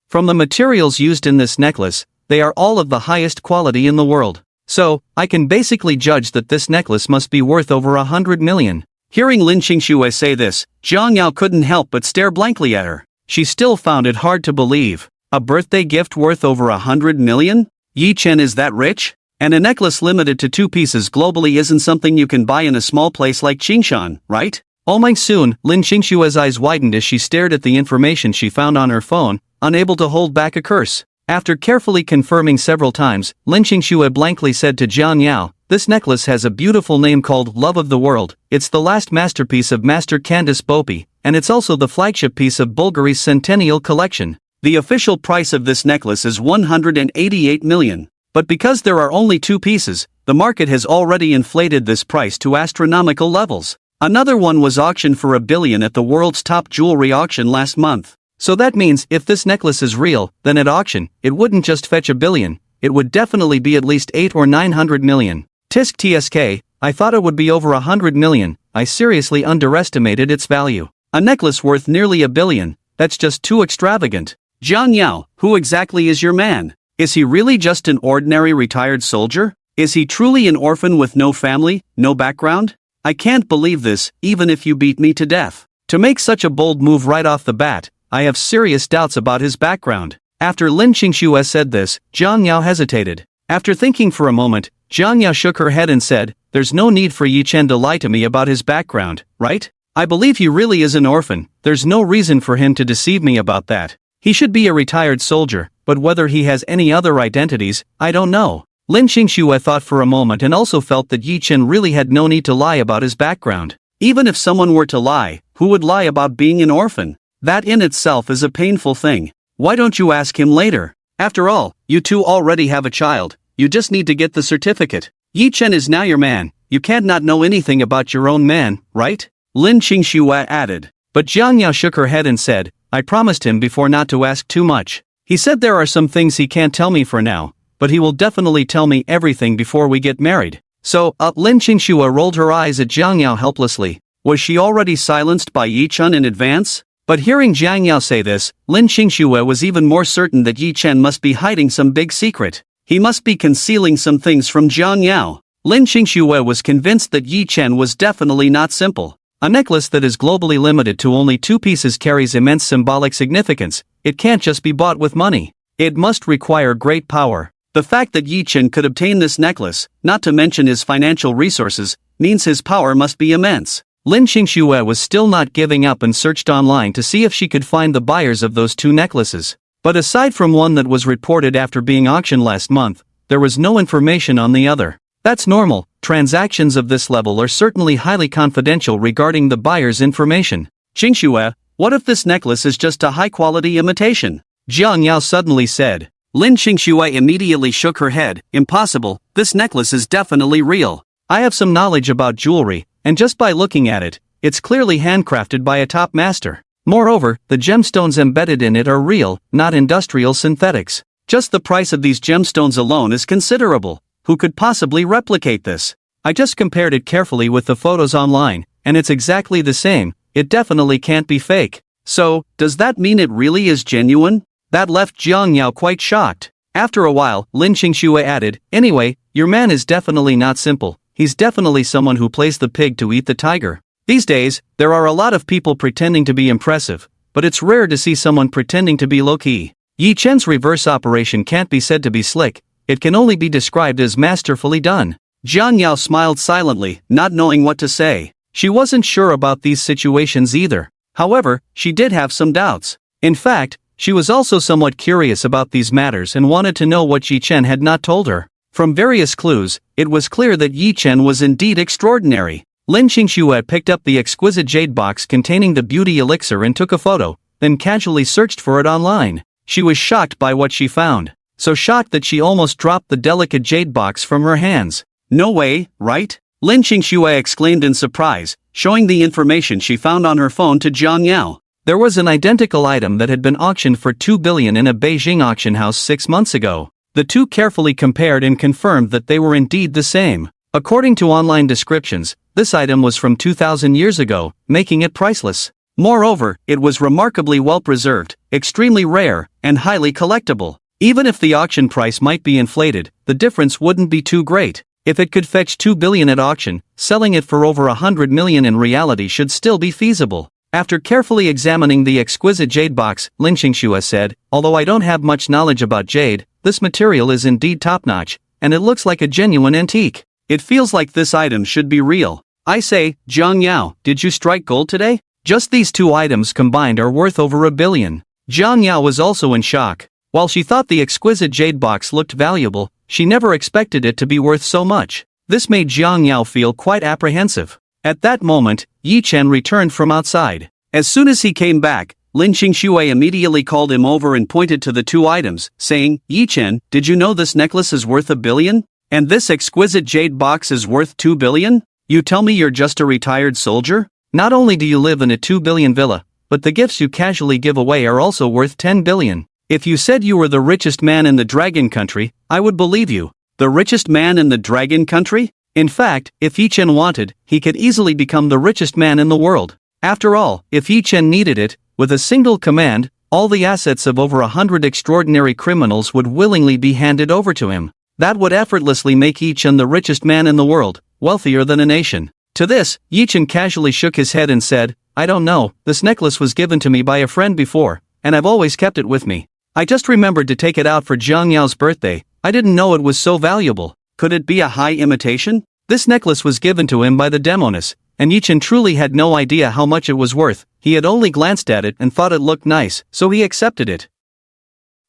From the materials used in this necklace, they are all of the highest quality in the world. So, I can basically judge that this necklace must be worth over 100 million. Hearing Lin Qingxue say this, Jiang Yao couldn't help but stare blankly at her. She still found it hard to believe. A birthday gift worth over 100 million? Yi Chen is that rich? And a necklace limited to 2 pieces globally isn't something you can buy in a small place like Qingshan, right? Almost soon, Lin Qingxue's eyes widened as she stared at the information she found on her phone, unable to hold back a curse. After carefully confirming several times, Lin Qingxue blankly said to Jiang Yao, "This necklace has a beautiful name called Love of the World. It's the last masterpiece of Master Candace Beaupy, and it's also the flagship piece of Bulgari's centennial collection. The official price of this necklace is 188 million. But because there are only 2 pieces, the market has already inflated this price to astronomical levels. Another one was auctioned for 1 billion at the world's top jewelry auction last month. So that means if this necklace is real, then at auction, it wouldn't just fetch 1 billion, it would definitely be at least 800 or 900 million. Tisk TSK, I thought it would be over 100 million, I seriously underestimated its value. A necklace worth nearly 1 billion, that's just too extravagant. Jiang Yao, who exactly is your man? Is he really just an ordinary retired soldier? Is he truly an orphan with no family, no background? I can't believe this, even if you beat me to death. To make such a bold move right off the bat, I have serious doubts about his background." After Lin Qingxue said this, Jiang Yao hesitated. After thinking for a moment, Jiang Yao shook her head and said, "There's no need for Yi Chen to lie to me about his background, right? I believe he really is an orphan, there's no reason for him to deceive me about that. He should be a retired soldier, but whether he has any other identities, I don't know." Lin Qingxue thought for a moment and also felt that Yi Chen really had no need to lie about his background. Even if someone were to lie, who would lie about being an orphan? That in itself is a painful thing. Why don't you ask him later? After all, you 2 already have a child, you just need to get the certificate. Yi Chen is now your man, you can't not know anything about your own man, right? Lin Qingxue added. But Jiang Yao shook her head and said, "I promised him before not to ask too much. He said there are some things he can't tell me for now, but he will definitely tell me everything before we get married." So, Lin Qingxue rolled her eyes at Jiang Yao helplessly. Was she already silenced by Yi Chen in advance? But hearing Jiang Yao say this, Lin Qingxue was even more certain that Yi Chen must be hiding some big secret. He must be concealing some things from Jiang Yao. Lin Qingxue was convinced that Yi Chen was definitely not simple. A necklace that is globally limited to only 2 pieces carries immense symbolic significance. It can't just be bought with money. It must require great power. The fact that Yi Chen could obtain this necklace, not to mention his financial resources, means his power must be immense. Lin Qingxue was still not giving up and searched online to see if she could find the buyers of those 2 necklaces. But aside from one that was reported after being auctioned last month, there was no information on the other. That's normal, transactions of this level are certainly highly confidential regarding the buyer's information. Qingxue, what if this necklace is just a high-quality imitation? Jiang Yao suddenly said. Lin Qingxue immediately shook her head. Impossible, this necklace is definitely real. I have some knowledge about jewelry, and just by looking at it, it's clearly handcrafted by a top master. Moreover, the gemstones embedded in it are real, not industrial synthetics. Just the price of these gemstones alone is considerable. Who could possibly replicate this? I just compared it carefully with the photos online, and it's exactly the same. It definitely can't be fake. So, does that mean it really is genuine? That left Jiang Yao quite shocked. After a while, Lin Qingxue added, anyway, your man is definitely not simple. He's definitely someone who plays the pig to eat the tiger. These days, there are a lot of people pretending to be impressive, but it's rare to see someone pretending to be low-key. Yi Chen's reverse operation can't be said to be slick, it can only be described as masterfully done. Jiang Yao smiled silently, not knowing what to say. She wasn't sure about these situations either. However, she did have some doubts. In fact, she was also somewhat curious about these matters and wanted to know what Yi Chen had not told her. From various clues, it was clear that Yi Chen was indeed extraordinary. Lin Qingxue picked up the exquisite jade box containing the beauty elixir and took a photo, then casually searched for it online. She was shocked by what she found. So shocked that she almost dropped the delicate jade box from her hands. No way, right? Lin Qingxue exclaimed in surprise, showing the information she found on her phone to Jiang Yao. There was an identical item that had been auctioned for 2 billion in a Beijing auction house 6 months ago. The two carefully compared and confirmed that they were indeed the same. According to online descriptions, this item was from 2,000 years ago, making it priceless. Moreover, it was remarkably well preserved, extremely rare, and highly collectible. Even if the auction price might be inflated, the difference wouldn't be too great. If it could fetch 2 billion at auction, selling it for over 100 million in reality should still be feasible. After carefully examining the exquisite jade box, Lin Qingxue said, although I don't have much knowledge about jade, this material is indeed top-notch, and it looks like a genuine antique. It feels like this item should be real. I say, Jiang Yao, did you strike gold today? Just these two items combined are worth over 1 billion. Jiang Yao was also in shock. While she thought the exquisite jade box looked valuable, she never expected it to be worth so much. This made Jiang Yao feel quite apprehensive. At that moment, Yi Chen returned from outside. As soon as he came back, Lin Qingxue immediately called him over and pointed to the two items, saying, Yi Chen, did you know this necklace is worth 1 billion? And this exquisite jade box is worth 2 billion? You tell me you're just a retired soldier? Not only do you live in a 2 billion villa, but the gifts you casually give away are also worth 10 billion. If you said you were the richest man in the Dragon Country, I would believe you. The richest man in the Dragon Country? In fact, if Yi Chen wanted, he could easily become the richest man in the world. After all, if Yi Chen needed it, with a single command, all the assets of over 100 extraordinary criminals would willingly be handed over to him. That would effortlessly make Yi Chen the richest man in the world, wealthier than a nation. To this, Yi Chen casually shook his head and said, I don't know, this necklace was given to me by a friend before, and I've always kept it with me. I just remembered to take it out for Jiang Yao's birthday. I didn't know it was so valuable. Could it be a high imitation? This necklace was given to him by the Demoness, and Yi Chen truly had no idea how much it was worth. He had only glanced at it and thought it looked nice, so he accepted it.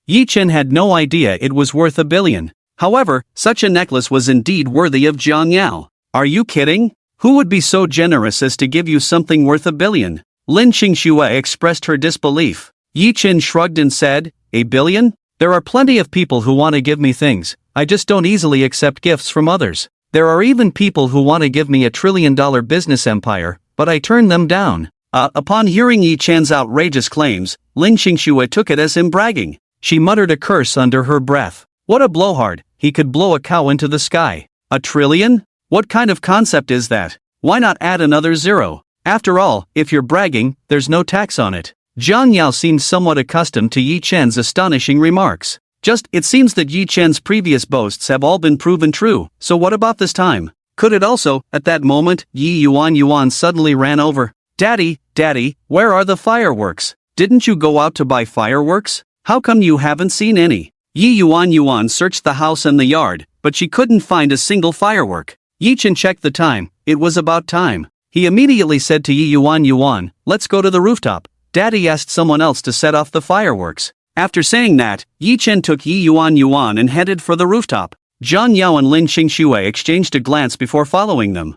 Yi Chen had no idea it was worth 1 billion. However, such a necklace was indeed worthy of Jiang Yao. Are you kidding? Who would be so generous as to give you something worth 1 billion? Lin Qingxue expressed her disbelief. Yi Chen shrugged and said, 1 billion? There are plenty of people who want to give me things, I just don't easily accept gifts from others. There are even people who want to give me $1 trillion business empire, but I turn them down. Upon hearing Yi Chen's outrageous claims, Lin Qingxue took it as him bragging. She muttered a curse under her breath. What a blowhard, he could blow a cow into the sky. 1 trillion? What kind of concept is that? Why not add another zero? After all, if you're bragging, there's no tax on it. Jiang Yao seemed somewhat accustomed to Yi Chen's astonishing remarks. It seems that Yi Chen's previous boasts have all been proven true, so what about this time? Could it also, at that moment, Yi Yuan suddenly ran over. Daddy, where are the fireworks? Didn't you go out to buy fireworks? How come you haven't seen any? Yi Yuan searched the house and the yard, but she couldn't find a single firework. Yi Chen checked the time, it was about time. He immediately said to Yi Yuan, let's go to the rooftop. Daddy asked someone else to set off the fireworks. After saying that, Yi Chen took Yi Yuan and headed for the rooftop. Zhang Yao and Lin Qingxue exchanged a glance before following them.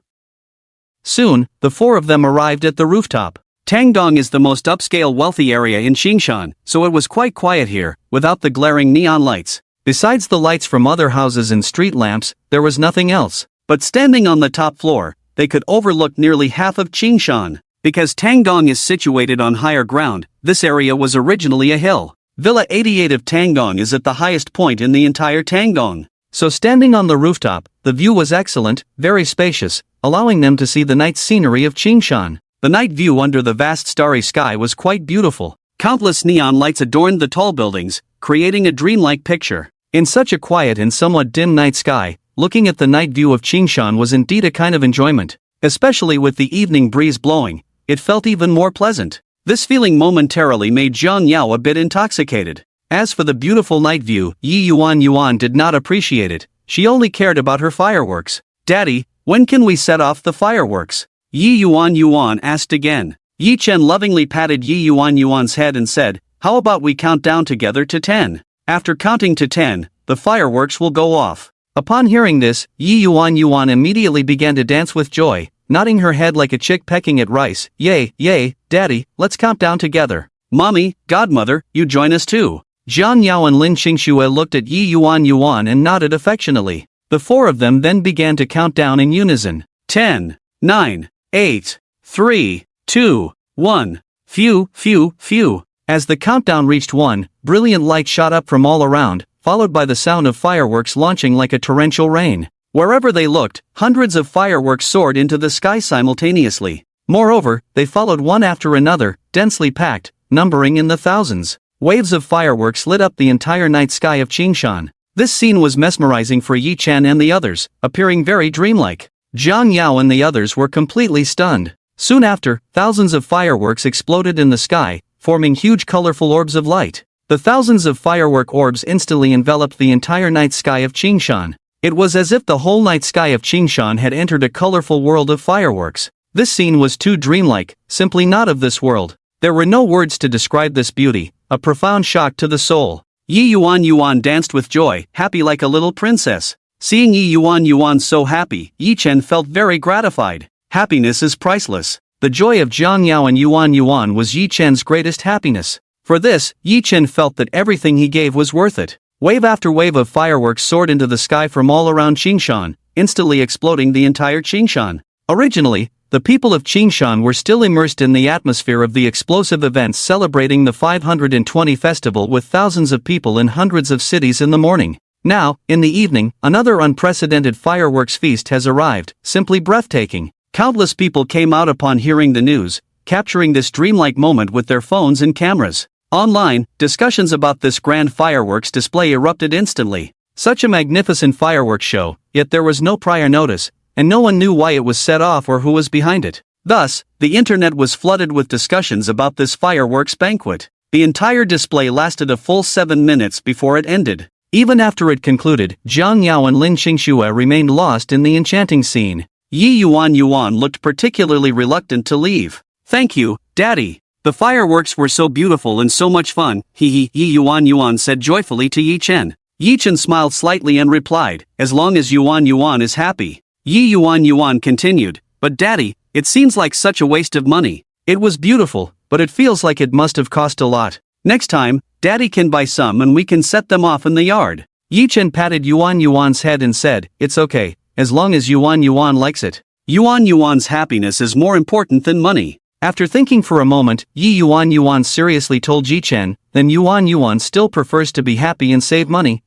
Soon, the four of them arrived at the rooftop. Tangdong is the most upscale wealthy area in Qingshan, so it was quite quiet here, without the glaring neon lights. Besides the lights from other houses and street lamps, there was nothing else. But standing on the top floor, they could overlook nearly half of Qingshan. Because Tangdong is situated on higher ground, this area was originally a hill. Villa 88 of Tangdong is at the highest point in the entire Tangdong. So standing on the rooftop, the view was excellent, very spacious, allowing them to see the night scenery of Qingshan. The night view under the vast starry sky was quite beautiful. Countless neon lights adorned the tall buildings, creating a dreamlike picture. In such a quiet and somewhat dim night sky, looking at the night view of Qingshan was indeed a kind of enjoyment. Especially with the evening breeze blowing, it felt even more pleasant. This feeling momentarily made Zhang Yao a bit intoxicated. As for the beautiful night view, Yi Yuan did not appreciate it. She only cared about her fireworks. "Daddy, when can we set off the fireworks?" Yi Yuan asked again. Yi Chen lovingly patted Yi Yuan's head and said, "How about we count down together to 10? After counting to 10, the fireworks will go off." Upon hearing this, Yi Yuan immediately began to dance with joy, nodding her head like a chick pecking at rice. "Yay, yay, Daddy, let's count down together." "Mommy, Godmother, you join us too." Zhang Yao and Lin Qingxue looked at Yi Yuan and nodded affectionately. The four of them then began to count down in unison. 10, 9, 8, 3, 2, 1. Phew, phew, phew. As the countdown reached 1, brilliant light shot up from all around, followed by the sound of fireworks launching like a torrential rain. Wherever they looked, hundreds of fireworks soared into the sky simultaneously. Moreover, they followed one after another, densely packed, numbering in the thousands. Waves of fireworks lit up the entire night sky of Qingshan. This scene was mesmerizing for Yi Chen and the others, appearing very dreamlike. Zhang Yao and the others were completely stunned. Soon after, thousands of fireworks exploded in the sky, forming huge colorful orbs of light. The thousands of firework orbs instantly enveloped the entire night sky of Qingshan. It was as if the whole night sky of Qingshan had entered a colorful world of fireworks. This scene was too dreamlike, simply not of this world. There were no words to describe this beauty, a profound shock to the soul. Yi Yuan danced with joy, happy like a little princess. Seeing Yi Yuan so happy, Yi Chen felt very gratified. Happiness is priceless. The joy of Zhang Yao and Yuan was Yi Chen's greatest happiness. For this, Yi Chen felt that everything he gave was worth it. Wave after wave of fireworks soared into the sky from all around Qingshan, instantly exploding the entire Qingshan. Originally, the people of Qingshan were still immersed in the atmosphere of the explosive events celebrating the 520 festival with thousands of people in hundreds of cities in the morning. Now, in the evening, another unprecedented fireworks feast has arrived, simply breathtaking. Countless people came out upon hearing the news, capturing this dreamlike moment with their phones and cameras. Online, discussions about this grand fireworks display erupted instantly. Such a magnificent fireworks show, yet there was no prior notice, and no one knew why it was set off or who was behind it. Thus, the internet was flooded with discussions about this fireworks banquet. The entire display lasted a full 7 minutes before it ended. Even after it concluded, Zhang Yao and Lin Qingxue remained lost in the enchanting scene. Yi Yuan looked particularly reluctant to leave. "Thank you, Daddy. The fireworks were so beautiful and so much fun," Yi Yuan said joyfully to Yi Chen. Yi Chen smiled slightly and replied, "As long as Yuan is happy." Yi Yuan continued, "But Daddy, it seems like such a waste of money." "It was beautiful, but it feels like it must have cost a lot. Next time, Daddy can buy some and we can set them off in the yard." Yi Chen patted Yuan's head and said, "It's okay, as long as Yuan likes it." Yuan's happiness is more important than money. After thinking for a moment, Yi Yuan seriously told Yi Chen, "Then Yuan still prefers to be happy and save money."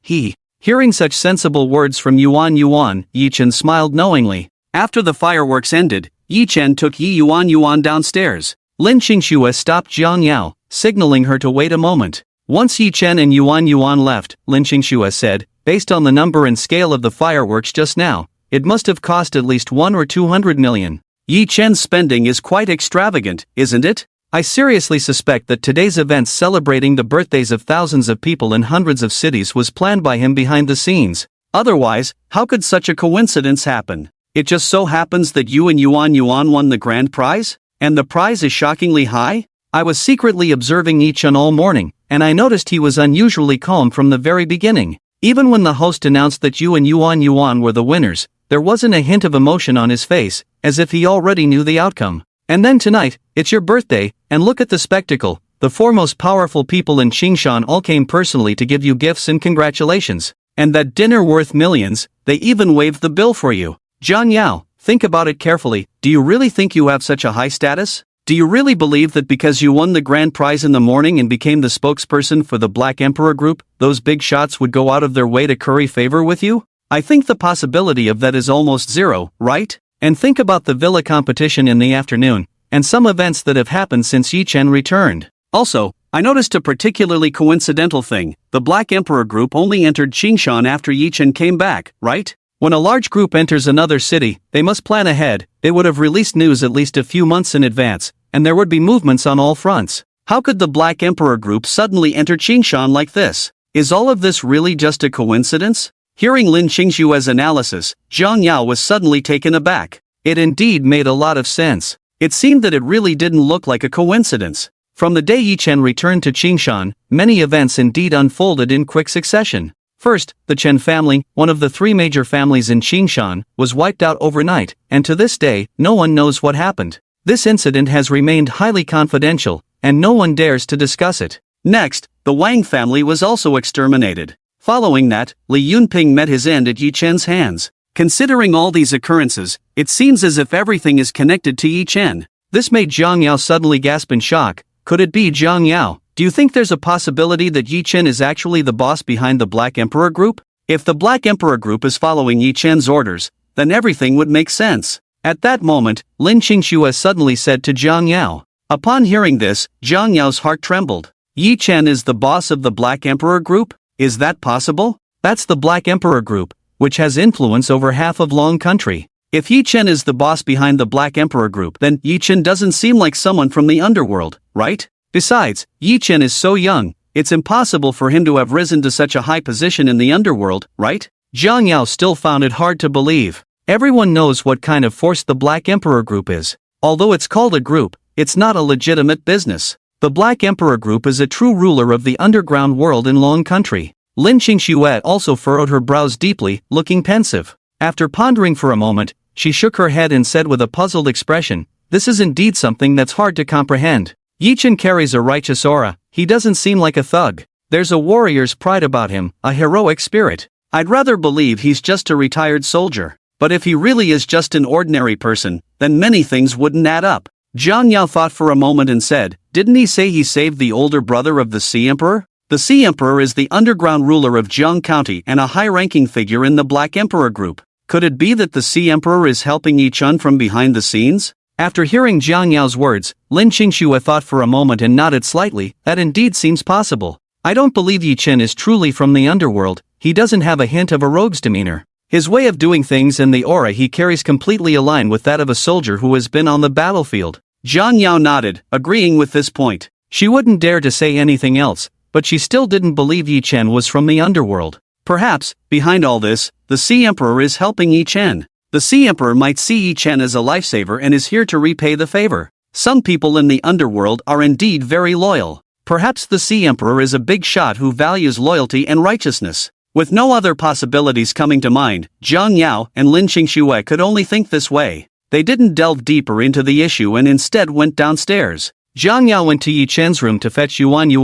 Hearing such sensible words from Yuan, Yi Chen smiled knowingly. After the fireworks ended, Yi Chen took Yi Yuan downstairs. Lin Qingxue stopped Zhang Yao, signaling her to wait a moment. Once Yi Chen and Yuan left, Lin Qingxue said, "Based on the number and scale of the fireworks just now, it must have cost at least 1 or 200 million. Yi Chen's spending is quite extravagant, isn't it? I seriously suspect that today's events celebrating the birthdays of thousands of people in hundreds of cities was planned by him behind the scenes. Otherwise, how could such a coincidence happen? It just so happens that you and Yuan won the grand prize? And the prize is shockingly high?" I was secretly observing Yi Chen all morning, and I noticed he was unusually calm from the very beginning. Even when the host announced that you and Yuan were the winners, there wasn't a hint of emotion on his face, as if he already knew the outcome. And then tonight, it's your birthday, and look at the spectacle. The four most powerful people in Qingshan all came personally to give you gifts and congratulations. And that dinner worth millions, they even waived the bill for you. Zhang Yao, think about it carefully. Do you really think you have such a high status? Do you really believe that because you won the grand prize in the morning and became the spokesperson for the Black Emperor Group, those big shots would go out of their way to curry favor with you? I think the possibility of that is almost zero, right? And think about the villa competition in the afternoon, and some events that have happened since Yi Chen returned. Also, I noticed a particularly coincidental thing. The Black Emperor Group only entered Qingshan after Yi Chen came back, right? When a large group enters another city, they must plan ahead. They would have released news at least a few months in advance, and there would be movements on all fronts. How could the Black Emperor Group suddenly enter Qingshan like this? Is all of this really just a coincidence? Hearing Lin Qingshue's analysis, Zhang Yao was suddenly taken aback. It indeed made a lot of sense. It seemed that it really didn't look like a coincidence. From the day Yi Chen returned to Qingshan, many events indeed unfolded in quick succession. First, the Chen family, one of the three major families in Qingshan, was wiped out overnight, and to this day, no one knows what happened. This incident has remained highly confidential, and no one dares to discuss it. Next, the Wang family was also exterminated. Following that, Li Yunping met his end at Yi Chen's hands. Considering all these occurrences, it seems as if everything is connected to Yi Chen. This made Zhang Yao suddenly gasp in shock. Could it be Zhang Yao? Do you think there's a possibility that Yi Chen is actually the boss behind the Black Emperor Group? If the Black Emperor Group is following Yi Chen's orders, then everything would make sense. At that moment, Lin Qingxue suddenly said to Zhang Yao. Upon hearing this, Zhang Yao's heart trembled. Yi Chen is the boss of the Black Emperor Group? Is that possible? That's the Black Emperor Group, which has influence over half of Long Country. If Yi Chen is the boss behind the Black Emperor Group, then Yi Chen doesn't seem like someone from the underworld, right? Besides, Yi Chen is so young, it's impossible for him to have risen to such a high position in the underworld, right? Zhang Yao still found it hard to believe. Everyone knows what kind of force the Black Emperor Group is. Although it's called a group, it's not a legitimate business. The Black Emperor Group is a true ruler of the underground world in Long Country. Lin Qingxue also furrowed her brows deeply, looking pensive. After pondering for a moment, she shook her head and said with a puzzled expression, "This is indeed something that's hard to comprehend. Yi Chen carries a righteous aura. He doesn't seem like a thug. There's a warrior's pride about him, a heroic spirit. I'd rather believe he's just a retired soldier. But if he really is just an ordinary person, then many things wouldn't add up." Zhang Yao thought for a moment and said, "Didn't he say he saved the older brother of the Sea Emperor?" The Sea Emperor is the underground ruler of Jiang County and a high-ranking figure in the Black Emperor Group. Could it be that the Sea Emperor is helping Yi Chen from behind the scenes? After hearing Zhang Yao's words, Lin Qingxue thought for a moment and nodded slightly. That indeed seems possible. I don't believe Yi Chen is truly from the underworld. He doesn't have a hint of a rogue's demeanor. His way of doing things and the aura he carries completely align with that of a soldier who has been on the battlefield. Zhang Yao nodded, agreeing with this point. She wouldn't dare to say anything else, but she still didn't believe Yi Chen was from the underworld. Perhaps, behind all this, the Sea Emperor is helping Yi Chen. The Sea Emperor might see Yi Chen as a lifesaver and is here to repay the favor. Some people in the underworld are indeed very loyal. Perhaps the Sea Emperor is a big shot who values loyalty and righteousness. With no other possibilities coming to mind, Zhang Yao and Lin Qingxue could only think this way. They didn't delve deeper into the issue and instead went downstairs. Zhang Yao went to Yi Chen's room to fetch Yuan.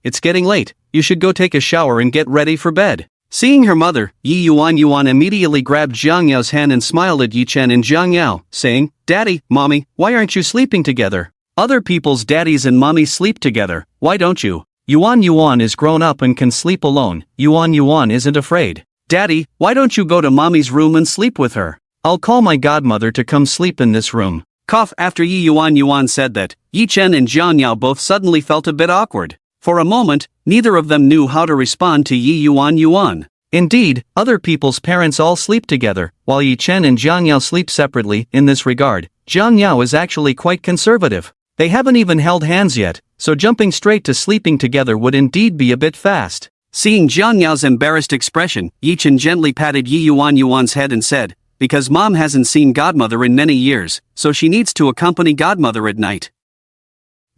It's getting late. You should go take a shower and get ready for bed. Seeing her mother, Yi Yuan immediately grabbed Zhang Yao's hand and smiled at Yi Chen and Zhang Yao, saying, "Daddy, Mommy, why aren't you sleeping together? Other people's daddies and mommies sleep together, why don't you? Yuan is grown up and can sleep alone. Yuan isn't afraid. Daddy, why don't you go to Mommy's room and sleep with her? I'll call my godmother to come sleep in this room." After Yi Yuan said that, Yi Chen and Zhang Yao both suddenly felt a bit awkward. For a moment, neither of them knew how to respond to Yi Yuan. Indeed, other people's parents all sleep together, while Yi Chen and Zhang Yao sleep separately. In this regard, Zhang Yao is actually quite conservative. They haven't even held hands yet, so jumping straight to sleeping together would indeed be a bit fast. Seeing Zhang Yao's embarrassed expression, Yi Chen gently patted Yi Yuan's head and said, "Because Mom hasn't seen Godmother in many years, so she needs to accompany Godmother at night.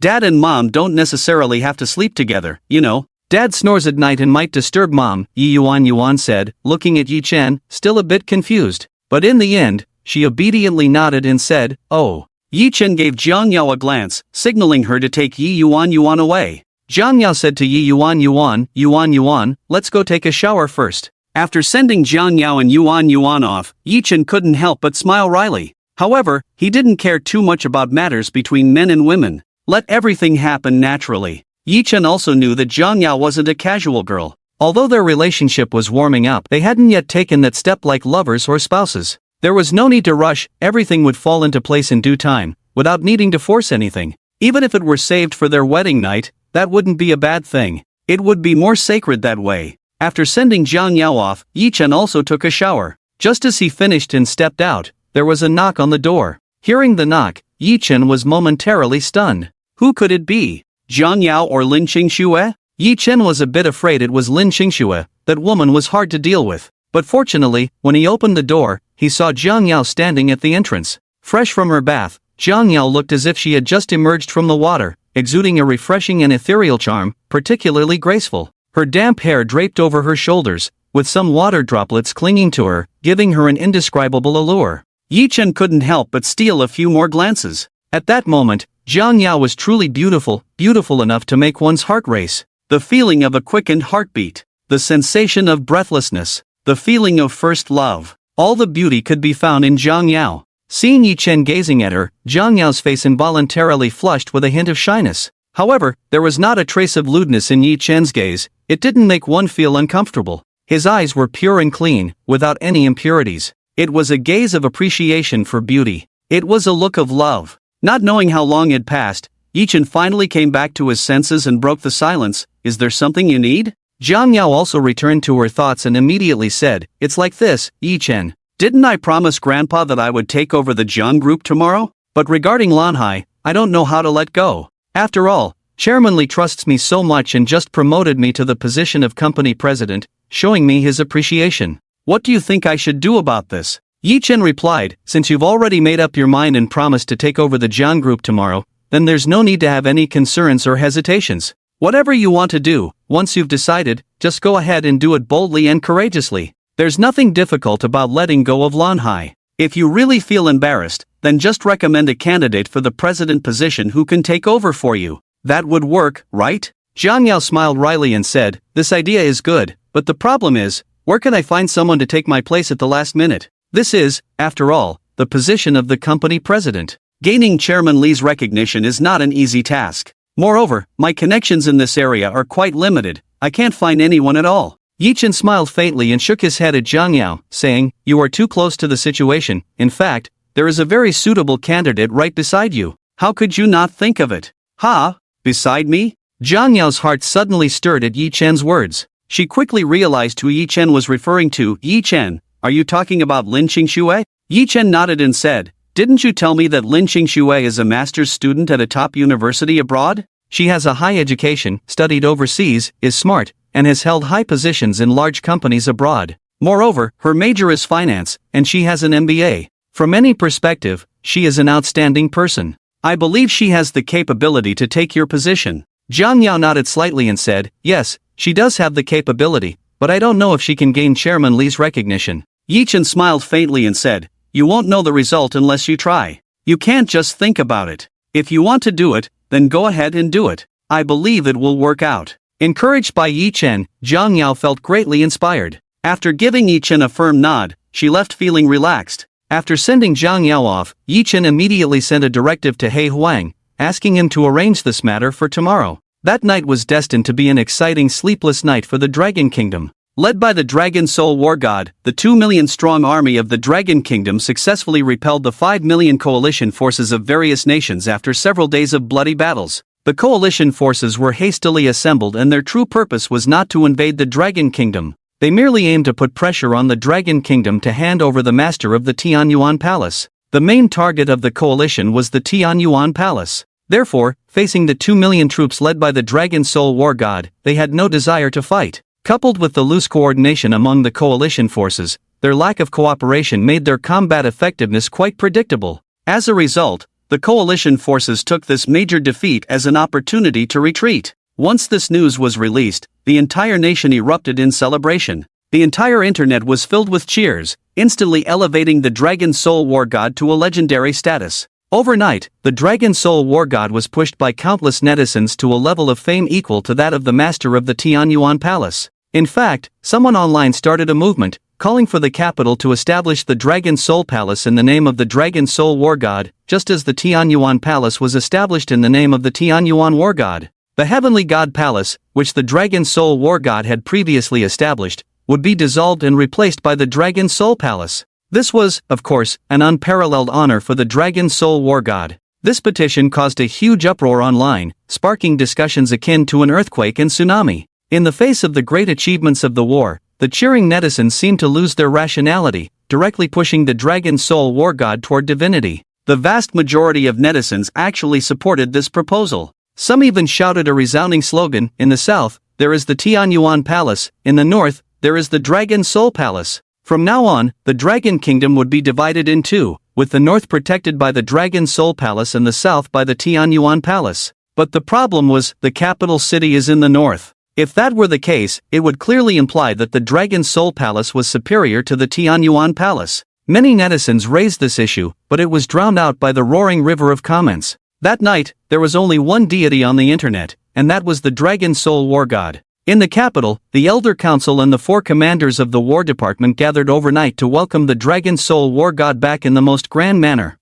Dad and Mom don't necessarily have to sleep together, you know." Dad snores at night and might disturb Mom, Yi Yuan said, looking at Yi Chen, still a bit confused. But in the end, she obediently nodded and said, "Oh." Yi Chen gave Jiang Yao a glance, signaling her to take Yi Yuan away. Jiang Yao said to Yi Yuan, "Let's go take a shower first." After sending Jiang Yao and Yuan off, Yi Chen couldn't help but smile wryly. However, he didn't care too much about matters between men and women. Let everything happen naturally. Yi Chen also knew that Jiang Yao wasn't a casual girl. Although their relationship was warming up, they hadn't yet taken that step like lovers or spouses. There was no need to rush, everything would fall into place in due time, without needing to force anything. Even if it were saved for their wedding night, that wouldn't be a bad thing. It would be more sacred that way. After sending Jiang Yao off, Yi Chen also took a shower. Just as he finished and stepped out, there was a knock on the door. Hearing the knock, Yi Chen was momentarily stunned. Who could it be? Jiang Yao or Lin Qingxue? Yi Chen was a bit afraid it was Lin Qingxue. That woman was hard to deal with. But fortunately, when he opened the door, he saw Jiang Yao standing at the entrance. Fresh from her bath, Jiang Yao looked as if she had just emerged from the water, exuding a refreshing and ethereal charm, particularly graceful. Her damp hair draped over her shoulders, with some water droplets clinging to her, giving her an indescribable allure. Yi Chen couldn't help but steal a few more glances. At that moment, Jiang Yao was truly beautiful, beautiful enough to make one's heart race. The feeling of a quickened heartbeat, the sensation of breathlessness, the feeling of first love. All the beauty could be found in Jiang Yao. Seeing Yi Chen gazing at her, Jiang Yao's face involuntarily flushed with a hint of shyness. However, there was not a trace of lewdness in Yi Chen's gaze. It didn't make one feel uncomfortable. His eyes were pure and clean, without any impurities. It was a gaze of appreciation for beauty. It was a look of love. Not knowing how long had passed, Yi Chen finally came back to his senses and broke the silence. "Is there something you need?" Jiang Yao also returned to her thoughts and immediately said, "It's like this, Yi Chen. Didn't I promise Grandpa that I would take over the Jiang group tomorrow? But regarding Lanhai, I don't know how to let go. After all, Chairman Li trusts me so much and just promoted me to the position of company president, showing me his appreciation. What do you think I should do about this?" Yi Chen replied, "Since you've already made up your mind and promised to take over the Jiang group tomorrow, then there's no need to have any concerns or hesitations. Whatever you want to do, once you've decided, just go ahead and do it boldly and courageously. There's nothing difficult about letting go of Lanhai. If you really feel embarrassed, then just recommend a candidate for the president position who can take over for you. That would work, right?" Jiang Yao smiled wryly and said, "This idea is good, but the problem is, where can I find someone to take my place at the last minute? This is, after all, the position of the company president. Gaining Chairman Li's recognition is not an easy task. Moreover, my connections in this area are quite limited. I can't find anyone at all." Yi Chen smiled faintly and shook his head at Jiang Yao, saying, "You are too close to the situation. In fact, there is a very suitable candidate right beside you. How could you not think of it?" "Ha? Beside me?" Jiang Yao's heart suddenly stirred at Yi Chen's words. She quickly realized who Yi Chen was referring to. "Yi Chen, are you talking about Lin Qingxue?" Yi Chen nodded and said, "Didn't you tell me that Lin Qingxue is a master's student at a top university abroad? She has a high education, studied overseas, is smart, and has held high positions in large companies abroad. Moreover, her major is finance, and she has an MBA. From any perspective, she is an outstanding person. I believe she has the capability to take your position." Jiang Yao nodded slightly and said, "Yes, she does have the capability, but I don't know if she can gain Chairman Li's recognition." Yi Chen smiled faintly and said, "You won't know the result unless you try. You can't just think about it. If you want to do it, then go ahead and do it. I believe it will work out." Encouraged by Yi Chen, Jiang Yao felt greatly inspired. After giving Yi Chen a firm nod, she left feeling relaxed. After sending Jiang Yao off, Yi Chen immediately sent a directive to He Huang, asking him to arrange this matter for tomorrow. That night was destined to be an exciting sleepless night for the Dragon Kingdom. Led by the Dragon Soul War God, the 2 million-strong army of the Dragon Kingdom successfully repelled the 5 million coalition forces of various nations after several days of bloody battles. The coalition forces were hastily assembled and their true purpose was not to invade the Dragon Kingdom. They merely aimed to put pressure on the Dragon Kingdom to hand over the master of the Tianyuan Palace. The main target of the coalition was the Tianyuan Palace. Therefore, facing the 2 million troops led by the Dragon Soul War God, they had no desire to fight. Coupled with the loose coordination among the coalition forces, their lack of cooperation made their combat effectiveness quite predictable. As a result, the coalition forces took this major defeat as an opportunity to retreat. Once this news was released, the entire nation erupted in celebration. The entire internet was filled with cheers, instantly elevating the Dragon Soul War God to a legendary status. Overnight, the Dragon Soul War God was pushed by countless netizens to a level of fame equal to that of the master of the Tianyuan Palace. In fact, someone online started a movement, calling for the capital to establish the Dragon Soul Palace in the name of the Dragon Soul War God, just as the Tianyuan Palace was established in the name of the Tianyuan War God. The Heavenly God Palace, which the Dragon Soul War God had previously established, would be dissolved and replaced by the Dragon Soul Palace. This was, of course, an unparalleled honor for the Dragon Soul War God. This petition caused a huge uproar online, sparking discussions akin to an earthquake and tsunami. In the face of the great achievements of the war, the cheering netizens seemed to lose their rationality, directly pushing the Dragon Soul War God toward divinity. The vast majority of netizens actually supported this proposal. Some even shouted a resounding slogan: in the south, there is the Tianyuan Palace; in the north, there is the Dragon Soul Palace. From now on, the Dragon Kingdom would be divided in two, with the north protected by the Dragon Soul Palace and the south by the Tianyuan Palace. But the problem was, the capital city is in the north. If that were the case, it would clearly imply that the Dragon Soul Palace was superior to the Tianyuan Palace. Many netizens raised this issue, but it was drowned out by the roaring river of comments. That night, there was only one deity on the internet, and that was the Dragon Soul War God. In the capital, the Elder Council and the 4 commanders of the War Department gathered overnight to welcome the Dragon Soul War God back in the most grand manner.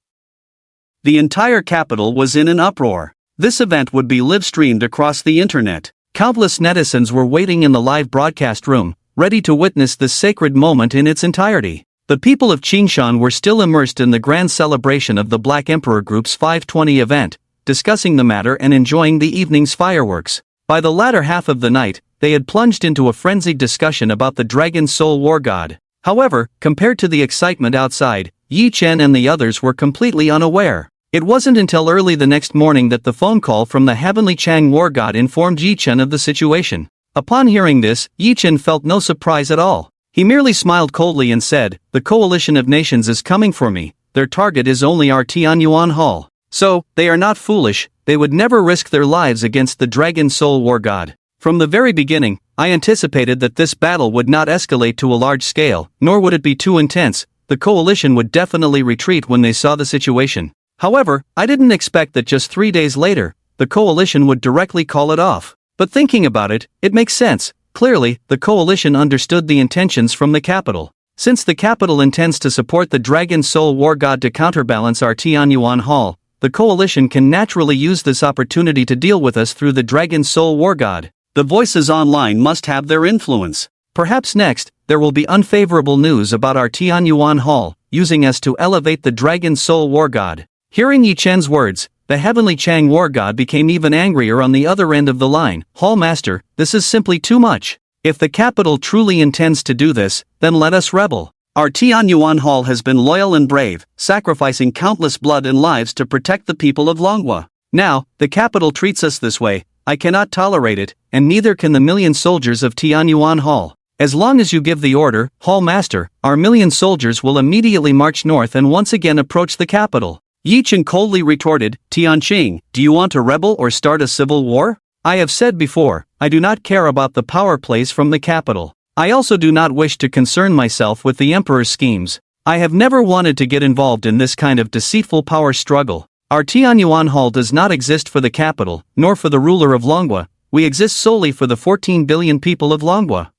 The entire capital was in an uproar. This event would be live-streamed across the internet. Countless netizens were waiting in the live broadcast room, ready to witness this sacred moment in its entirety. The people of Qingshan were still immersed in the grand celebration of the Black Emperor Group's 520 event, discussing the matter and enjoying the evening's fireworks. By the latter half of the night, they had plunged into a frenzied discussion about the Dragon Soul War God. However, compared to the excitement outside, Yi Chen and the others were completely unaware. It wasn't until early the next morning that the phone call from the Heavenly Chang War God informed Yi Chen of the situation. Upon hearing this, Yi Chen felt no surprise at all. He merely smiled coldly and said, "The coalition of nations is coming for me. Their target is only our Tianyuan Hall. So, they are not foolish, they would never risk their lives against the Dragon Soul War God." From the very beginning, I anticipated that this battle would not escalate to a large scale, nor would it be too intense. The coalition would definitely retreat when they saw the situation. However, I didn't expect that just 3 days later, the coalition would directly call it off. But thinking about it, it makes sense. Clearly, the coalition understood the intentions from the capital. Since the capital intends to support the Dragon Soul War God to counterbalance our Tianyuan Hall, the coalition can naturally use this opportunity to deal with us through the Dragon Soul War God. The voices online must have their influence. Perhaps next, there will be unfavorable news about our Tianyuan Hall, using us to elevate the Dragon Soul War God. Hearing Yi Chen's words, the Heavenly Chang War God became even angrier on the other end of the line. "Hall Master, this is simply too much. If the capital truly intends to do this, then let us rebel. Our Tianyuan Hall has been loyal and brave, sacrificing countless blood and lives to protect the people of Longhua. Now, the capital treats us this way. I cannot tolerate it, and neither can the million soldiers of Tianyuan Hall. As long as you give the order, Hall Master, our million soldiers will immediately march north and once again approach the capital." Yi Chen coldly retorted, "Tianqing, do you want to rebel or start a civil war? I have said before, I do not care about the power plays from the capital. I also do not wish to concern myself with the Emperor's schemes. I have never wanted to get involved in this kind of deceitful power struggle. Our Tianyuan Hall does not exist for the capital, nor for the ruler of Longhua. We exist solely for the 14 billion people of Longhua.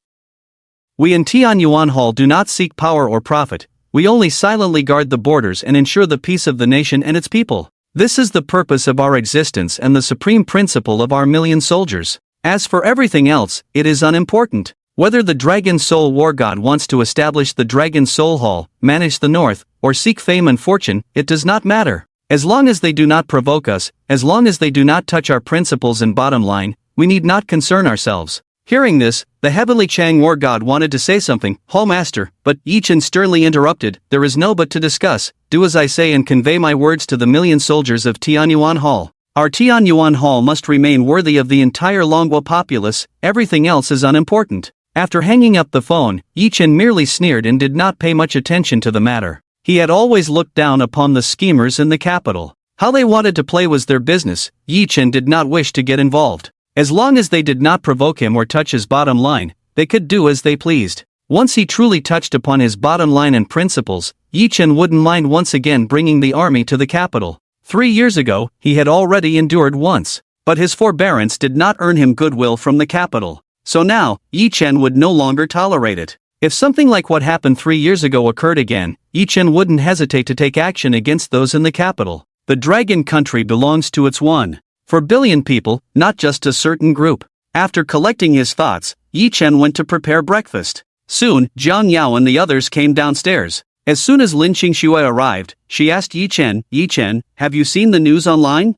We in Tianyuan Hall do not seek power or profit. We only silently guard the borders and ensure the peace of the nation and its people. This is the purpose of our existence and the supreme principle of our million soldiers. As for everything else, it is unimportant. Whether the Dragon Soul War God wants to establish the Dragon Soul Hall, manage the north, or seek fame and fortune, it does not matter. As long as they do not provoke us, as long as they do not touch our principles and bottom line, we need not concern ourselves." Hearing this, the Heavenly Chang War God wanted to say something, "Hall Master," but Yi Chen sternly interrupted, "There is no but to discuss. Do as I say and convey my words to the million soldiers of Tianyuan Hall. Our Tianyuan Hall must remain worthy of the entire Longhua populace, everything else is unimportant." After hanging up the phone, Yi Chen merely sneered and did not pay much attention to the matter. He had always looked down upon the schemers in the capital. How they wanted to play was their business. Yi Chen did not wish to get involved. As long as they did not provoke him or touch his bottom line, they could do as they pleased. Once he truly touched upon his bottom line and principles, Yi Chen wouldn't mind once again bringing the army to the capital. 3 years ago, he had already endured once, but his forbearance did not earn him goodwill from the capital. So now, Yi Chen would no longer tolerate it. If something like what happened 3 years ago occurred again, Yi Chen wouldn't hesitate to take action against those in the capital. The Dragon Country belongs to its 1.4 billion people, not just a certain group. After collecting his thoughts, Yi Chen went to prepare breakfast. Soon, Jiang Yao and the others came downstairs. As soon as Lin Qingxue arrived, she asked Yi Chen, have you seen the news online?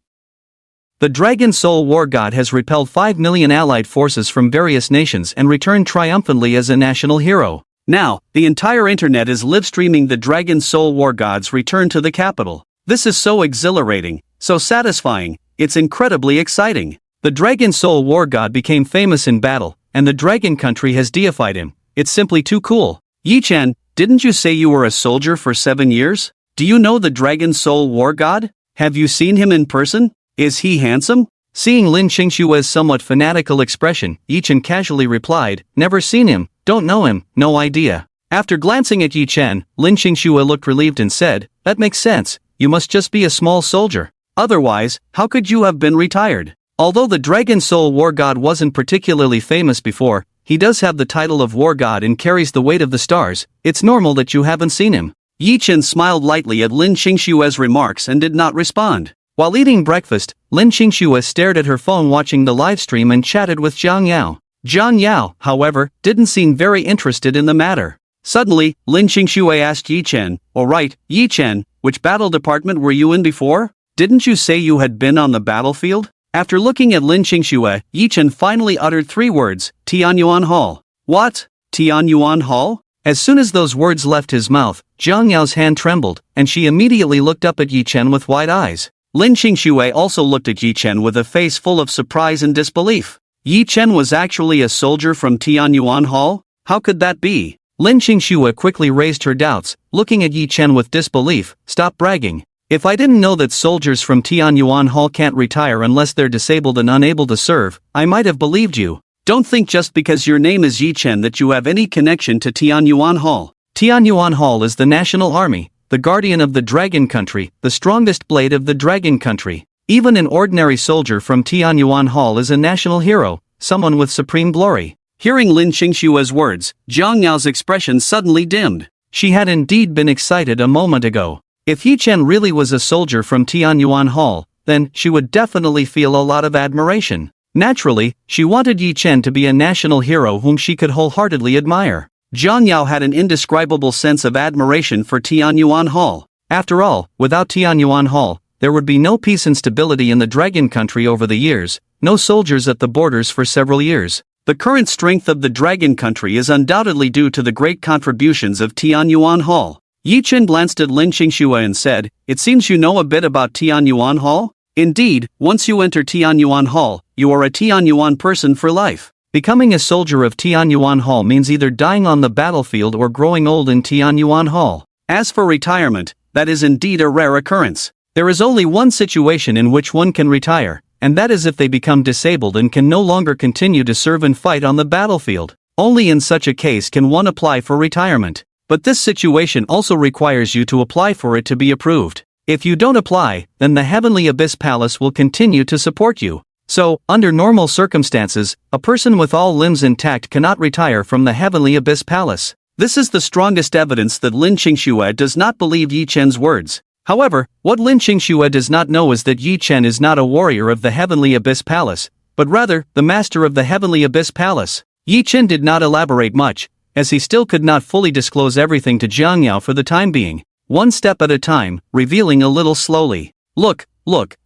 The Dragon Soul War God has repelled 5 million allied forces from various nations and returned triumphantly as a national hero. Now, the entire internet is live-streaming the Dragon Soul War God's return to the capital. This is so exhilarating, so satisfying, it's incredibly exciting. The Dragon Soul War God became famous in battle, and the Dragon Country has deified him. It's simply too cool. Yi Chen, didn't you say you were a soldier for 7 years? Do you know the Dragon Soul War God? Have you seen him in person? Is he handsome? Seeing Lin Qingxue's somewhat fanatical expression, Yi Chen casually replied, never seen him, don't know him, no idea. After glancing at Yi Chen, Lin Qingxue looked relieved and said, that makes sense, you must just be a small soldier. Otherwise, how could you have been retired? Although the Dragon Soul War God wasn't particularly famous before, he does have the title of War God and carries the weight of the stars. It's normal that you haven't seen him. Yi Chen smiled lightly at Lin Qingxue's remarks and did not respond. While eating breakfast, Lin Qingxue stared at her phone watching the livestream and chatted with Jiang Yao. Jiang Yao, however, didn't seem very interested in the matter. Suddenly, Lin Qingxue asked Yi Chen, alright, Yi Chen, which battle department were you in before? Didn't you say you had been on the battlefield? After looking at Lin Qingxue, Yi Chen finally uttered 3 words, Tianyuan Hall. What? Tianyuan Hall? As soon as those words left his mouth, Jiang Yao's hand trembled, and she immediately looked up at Yi Chen with wide eyes. Lin Qingxue also looked at Yi Chen with a face full of surprise and disbelief. Yi Chen was actually a soldier from Tianyuan Hall? How could that be? Lin Qingxue quickly raised her doubts, looking at Yi Chen with disbelief. Stop bragging. If I didn't know that soldiers from Tianyuan Hall can't retire unless they're disabled and unable to serve, I might have believed you. Don't think just because your name is Yi Chen that you have any connection to Tianyuan Hall. Tianyuan Hall is the national army, the guardian of the Dragon Country, the strongest blade of the Dragon Country. Even an ordinary soldier from Tianyuan Hall is a national hero, someone with supreme glory. Hearing Lin Qingxue's words, Jiang Yao's expression suddenly dimmed. She had indeed been excited a moment ago. If Yi Chen really was a soldier from Tianyuan Hall, then she would definitely feel a lot of admiration. Naturally, she wanted Yi Chen to be a national hero whom she could wholeheartedly admire. Jiang Yao had an indescribable sense of admiration for Tianyuan Hall. After all, without Tianyuan Hall, there would be no peace and stability in the Dragon Country over the years, no soldiers at the borders for several years. The current strength of the Dragon Country is undoubtedly due to the great contributions of Tianyuan Hall. Yi Chen glanced at Lin Qingxue and said, it seems you know a bit about Tianyuan Hall? Indeed, once you enter Tianyuan Hall, you are a Tianyuan person for life. Becoming a soldier of Tianyuan Hall means either dying on the battlefield or growing old in Tianyuan Hall. As for retirement, that is indeed a rare occurrence. There is only one situation in which one can retire, and that is if they become disabled and can no longer continue to serve and fight on the battlefield. Only in such a case can one apply for retirement. But this situation also requires you to apply for it to be approved. If you don't apply, then the Heavenly Abyss Palace will continue to support you. So, under normal circumstances, a person with all limbs intact cannot retire from the Heavenly Abyss Palace. This is the strongest evidence that Lin Qingxue does not believe Yi Chen's words. However, what Lin Qingxue does not know is that Yi Chen is not a warrior of the Heavenly Abyss Palace, but rather, the master of the Heavenly Abyss Palace. Yi Chen did not elaborate much, as he still could not fully disclose everything to Jiang Yao for the time being. One step at a time, revealing a little slowly. Look,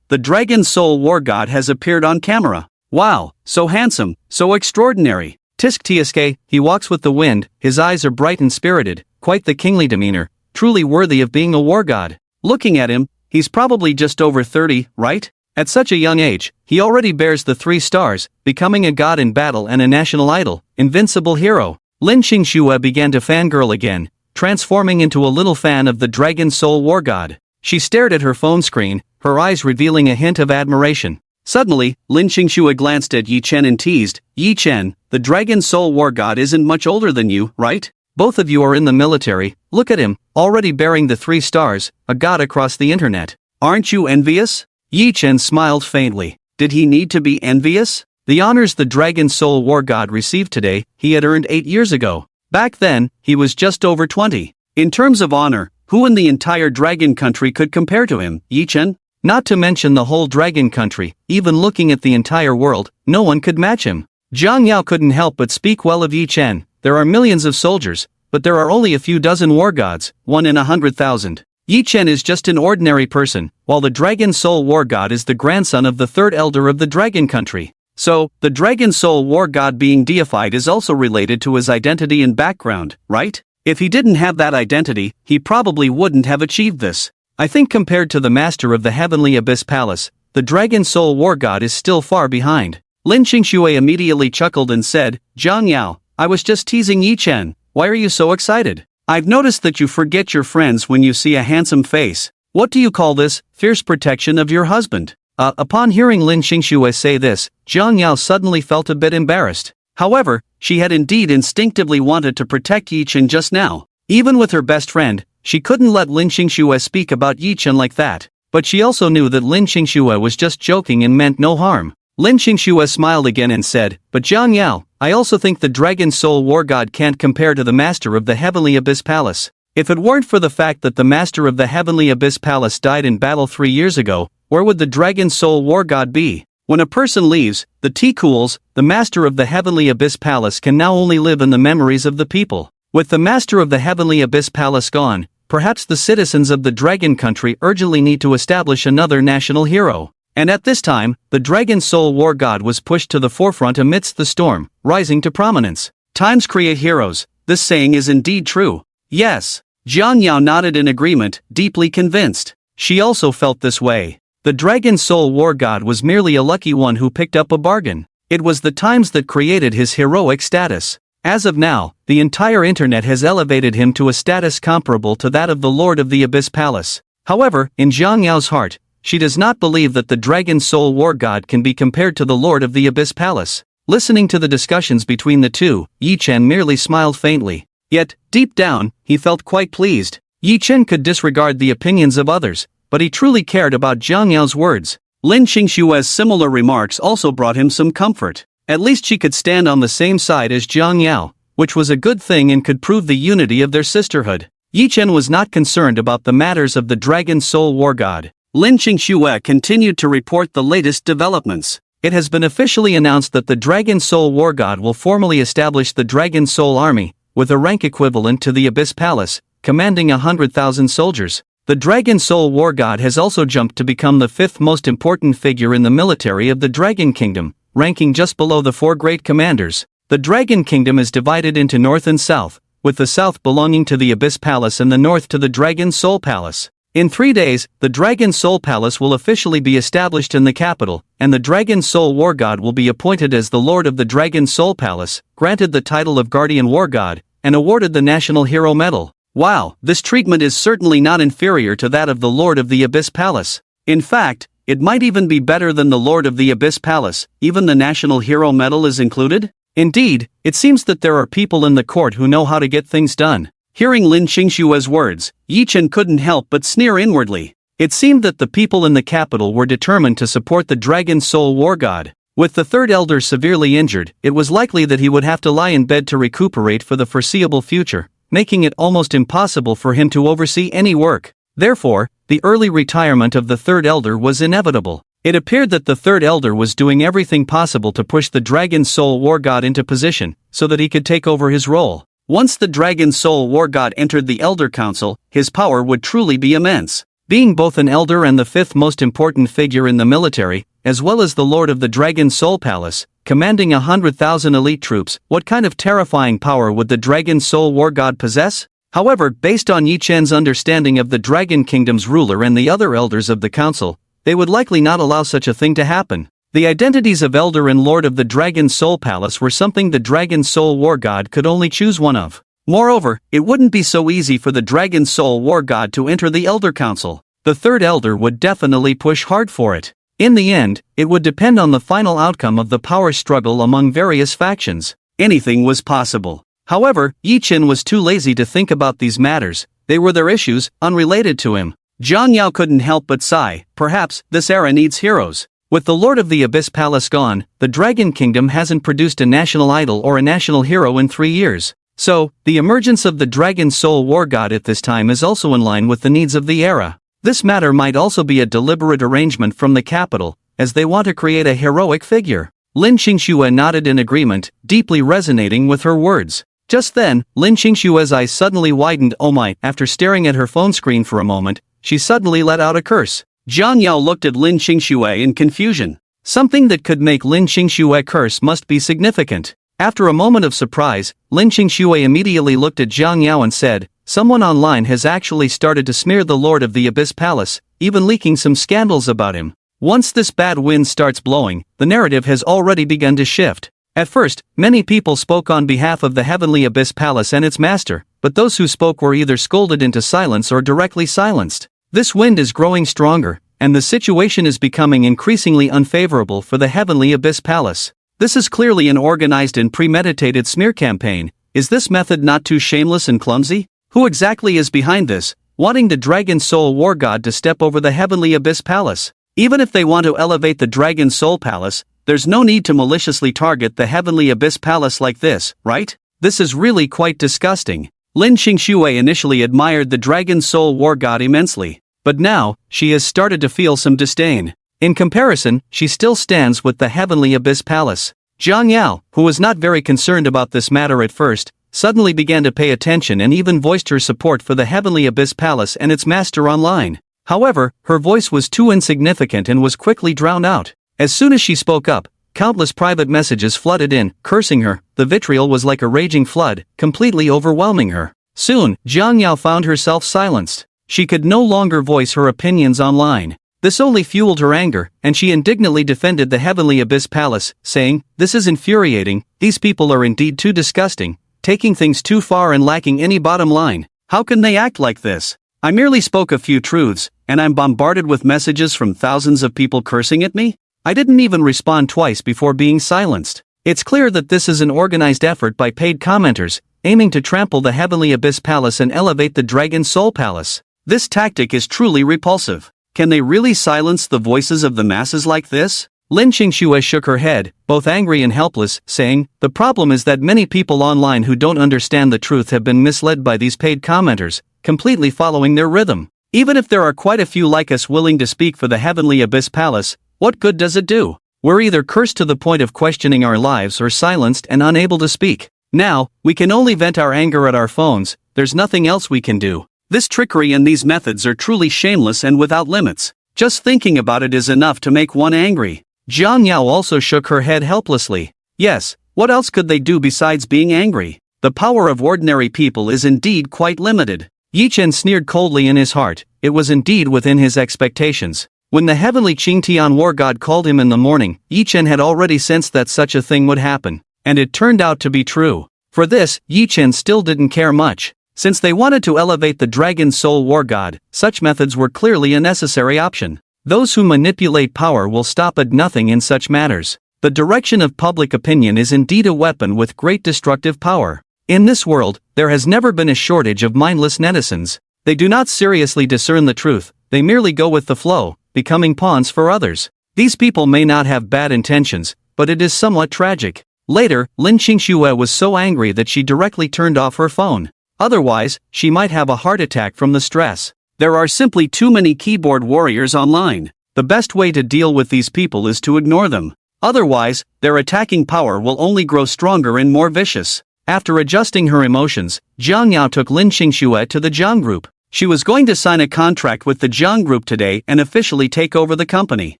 the Dragon Soul War God has appeared on camera. Wow, so handsome, so extraordinary. Tisk Tsk, he walks with the wind, his eyes are bright and spirited, quite the kingly demeanor, truly worthy of being a war god. Looking at him, he's probably just over 30, right? At such a young age, he already bears the 3 stars, becoming a god in battle and a national idol, invincible hero. Lin Qingxue began to fangirl again, transforming into a little fan of the Dragon Soul War God. She stared at her phone screen, her eyes revealing a hint of admiration. Suddenly, Lin Qingxue glanced at Yi Chen and teased, "Yi Chen, the Dragon Soul War God isn't much older than you, right? Both of you are in the military, look at him, already bearing the 3 stars, a god across the internet. Aren't you envious?" Yi Chen smiled faintly. Did he need to be envious? The honors the Dragon Soul War God received today, he had earned 8 years ago. Back then, he was just over 20. In terms of honor, who in the entire Dragon Country could compare to him, Yi Chen? Not to mention the whole Dragon Country, even looking at the entire world, no one could match him. Zhang Yao couldn't help but speak well of Yi Chen. There are millions of soldiers, but there are only a few dozen war gods, 1 in 100,000. Yi Chen is just an ordinary person, while the Dragon Soul War God is the grandson of the 3rd elder of the Dragon Country. So, the Dragon Soul War God being deified is also related to his identity and background, right? If he didn't have that identity, he probably wouldn't have achieved this. I think compared to the master of the Heavenly Abyss Palace, the Dragon Soul War God is still far behind. Lin Qingxue immediately chuckled and said, "Zhang Yao, I was just teasing Yi Chen. Why are you so excited? I've noticed that you forget your friends when you see a handsome face. What do you call this, fierce protection of your husband?" Upon hearing Lin Qingxue say this, Zhang Yao suddenly felt a bit embarrassed. However, she had indeed instinctively wanted to protect Yi Chen just now. Even with her best friend, she couldn't let Lin Qingxue speak about Yi Chen like that. But she also knew that Lin Qingxue was just joking and meant no harm. Lin Qingxue smiled again and said, "But Zhang Yao, I also think the Dragon Soul War God can't compare to the master of the Heavenly Abyss Palace. If it weren't for the fact that the master of the Heavenly Abyss Palace died in battle 3 years ago, where would the Dragon Soul War God be? When a person leaves, the tea cools, the master of the Heavenly Abyss Palace can now only live in the memories of the people. With the master of the Heavenly Abyss Palace gone, perhaps the citizens of the Dragon Country urgently need to establish another national hero." And at this time, the Dragon Soul War God was pushed to the forefront amidst the storm, rising to prominence. Times create heroes, this saying is indeed true. Yes. Zhang Yao nodded in agreement, deeply convinced. She also felt this way. The Dragon Soul War God was merely a lucky one who picked up a bargain. It was the times that created his heroic status. As of now, the entire internet has elevated him to a status comparable to that of the Lord of the Abyss Palace. However, in Zhang Yao's heart, she does not believe that the Dragon Soul War God can be compared to the Lord of the Abyss Palace. Listening to the discussions between the two, Yi Chen merely smiled faintly. Yet, deep down, he felt quite pleased. Yi Chen could disregard the opinions of others, but he truly cared about Zhang Yao's words. Lin Qingxue's similar remarks also brought him some comfort. At least she could stand on the same side as Zhang Yao, which was a good thing and could prove the unity of their sisterhood. Yi Chen was not concerned about the matters of the Dragon Soul War God. Lin Qingxue continued to report the latest developments. It has been officially announced that the Dragon Soul War God will formally establish the Dragon Soul Army, with a rank equivalent to the Abyss Palace, commanding 100,000 soldiers. The Dragon Soul War God has also jumped to become the 5th most important figure in the military of the Dragon Kingdom, ranking just below the 4 great commanders. The Dragon Kingdom is divided into North and South, with the South belonging to the Abyss Palace and the North to the Dragon Soul Palace. In 3 days, the Dragon Soul Palace will officially be established in the capital, and the Dragon Soul War God will be appointed as the Lord of the Dragon Soul Palace, granted the title of Guardian War God, and awarded the National Hero Medal. Wow, this treatment is certainly not inferior to that of the Lord of the Abyss Palace. In fact, it might even be better than the Lord of the Abyss Palace. Even the National Hero Medal is included? Indeed, it seems that there are people in the court who know how to get things done. Hearing Lin Qingxue's words, Yi Chen couldn't help but sneer inwardly. It seemed that the people in the capital were determined to support the Dragon Soul War God. With the 3rd elder severely injured, it was likely that he would have to lie in bed to recuperate for the foreseeable future, making it almost impossible for him to oversee any work. Therefore, the early retirement of the 3rd elder was inevitable. It appeared that the 3rd elder was doing everything possible to push the Dragon Soul War God into position, so that he could take over his role. Once the Dragon Soul War God entered the Elder Council, his power would truly be immense. Being both an elder and the 5th most important figure in the military, as well as the Lord of the Dragon Soul Palace, commanding 100,000 elite troops, what kind of terrifying power would the Dragon Soul War God possess? However, based on Yi Chen's understanding of the Dragon Kingdom's ruler and the other elders of the council, they would likely not allow such a thing to happen. The identities of Elder and Lord of the Dragon Soul Palace were something the Dragon Soul War God could only choose one of. Moreover, it wouldn't be so easy for the Dragon Soul War God to enter the Elder Council. The 3rd elder would definitely push hard for it. In the end, it would depend on the final outcome of the power struggle among various factions. Anything was possible. However, Yi Chen was too lazy to think about these matters. They were their issues, unrelated to him. Zhang Yao couldn't help but sigh. Perhaps this era needs heroes. With the Lord of the Abyss Palace gone, the Dragon Kingdom hasn't produced a national idol or a national hero in 3 years. So, the emergence of the Dragon Soul War God at this time is also in line with the needs of the era. This matter might also be a deliberate arrangement from the capital, as they want to create a heroic figure. Lin Qingxue nodded in agreement, deeply resonating with her words. Just then, Lin Qingxue's eyes suddenly widened. Oh my! After staring at her phone screen for a moment, she suddenly let out a curse. Zhang Yao looked at Lin Qingxue in confusion. Something that could make Lin Qingxue curse must be significant. After a moment of surprise, Lin Qingxue immediately looked at Zhang Yao and said, "Someone online has actually started to smear the Lord of the Abyss Palace, even leaking some scandals about him." Once this bad wind starts blowing, the narrative has already begun to shift. At first, many people spoke on behalf of the Heavenly Abyss Palace and its master, but those who spoke were either scolded into silence or directly silenced. This wind is growing stronger, and the situation is becoming increasingly unfavorable for the Heavenly Abyss Palace. This is clearly an organized and premeditated smear campaign. Is this method not too shameless and clumsy? Who exactly is behind this, wanting the Dragon Soul War God to step over the Heavenly Abyss Palace? Even if they want to elevate the Dragon Soul Palace, there's no need to maliciously target the Heavenly Abyss Palace like this, right? This is really quite disgusting. Lin Qingxue initially admired the Dragon Soul War God immensely, but now, she has started to feel some disdain. In comparison, she still stands with the Heavenly Abyss Palace. Zhang Yao, who was not very concerned about this matter at first, suddenly began to pay attention and even voiced her support for the Heavenly Abyss Palace and its master online. However, her voice was too insignificant and was quickly drowned out. As soon as she spoke up, countless private messages flooded in, cursing her. The vitriol was like a raging flood, completely overwhelming her. Soon, Zhang Yao found herself silenced. She could no longer voice her opinions online. This only fueled her anger, and she indignantly defended the Heavenly Abyss Palace, saying, "This is infuriating, these people are indeed too disgusting, taking things too far and lacking any bottom line. How can they act like this? I merely spoke a few truths, and I'm bombarded with messages from thousands of people cursing at me? I didn't even respond twice before being silenced." It's clear that this is an organized effort by paid commenters, aiming to trample the Heavenly Abyss Palace and elevate the Dragon Soul Palace. This tactic is truly repulsive. Can they really silence the voices of the masses like this? Lin Qingxue shook her head, both angry and helpless, saying, "The problem is that many people online who don't understand the truth have been misled by these paid commenters, completely following their rhythm. Even if there are quite a few like us willing to speak for the Heavenly Abyss Palace, what good does it do? We're either cursed to the point of questioning our lives or silenced and unable to speak. Now, we can only vent our anger at our phones, there's nothing else we can do." This trickery and these methods are truly shameless and without limits. Just thinking about it is enough to make one angry. Zhang Yao also shook her head helplessly. Yes, what else could they do besides being angry? The power of ordinary people is indeed quite limited. Yi Chen sneered coldly in his heart. It was indeed within his expectations. When the Heavenly Qingtian War God called him in the morning, Yi Chen had already sensed that such a thing would happen. And it turned out to be true. For this, Yi Chen still didn't care much. Since they wanted to elevate the Dragon Soul War God, such methods were clearly a necessary option. Those who manipulate power will stop at nothing in such matters. The direction of public opinion is indeed a weapon with great destructive power. In this world, there has never been a shortage of mindless netizens. They do not seriously discern the truth, they merely go with the flow, becoming pawns for others. These people may not have bad intentions, but it is somewhat tragic. Later, Lin Qingxue was so angry that she directly turned off her phone. Otherwise, she might have a heart attack from the stress. There are simply too many keyboard warriors online. The best way to deal with these people is to ignore them. Otherwise, their attacking power will only grow stronger and more vicious. After adjusting her emotions, Zhang Yao took Lin Qingxue to the Zhang Group. She was going to sign a contract with the Zhang Group today and officially take over the company.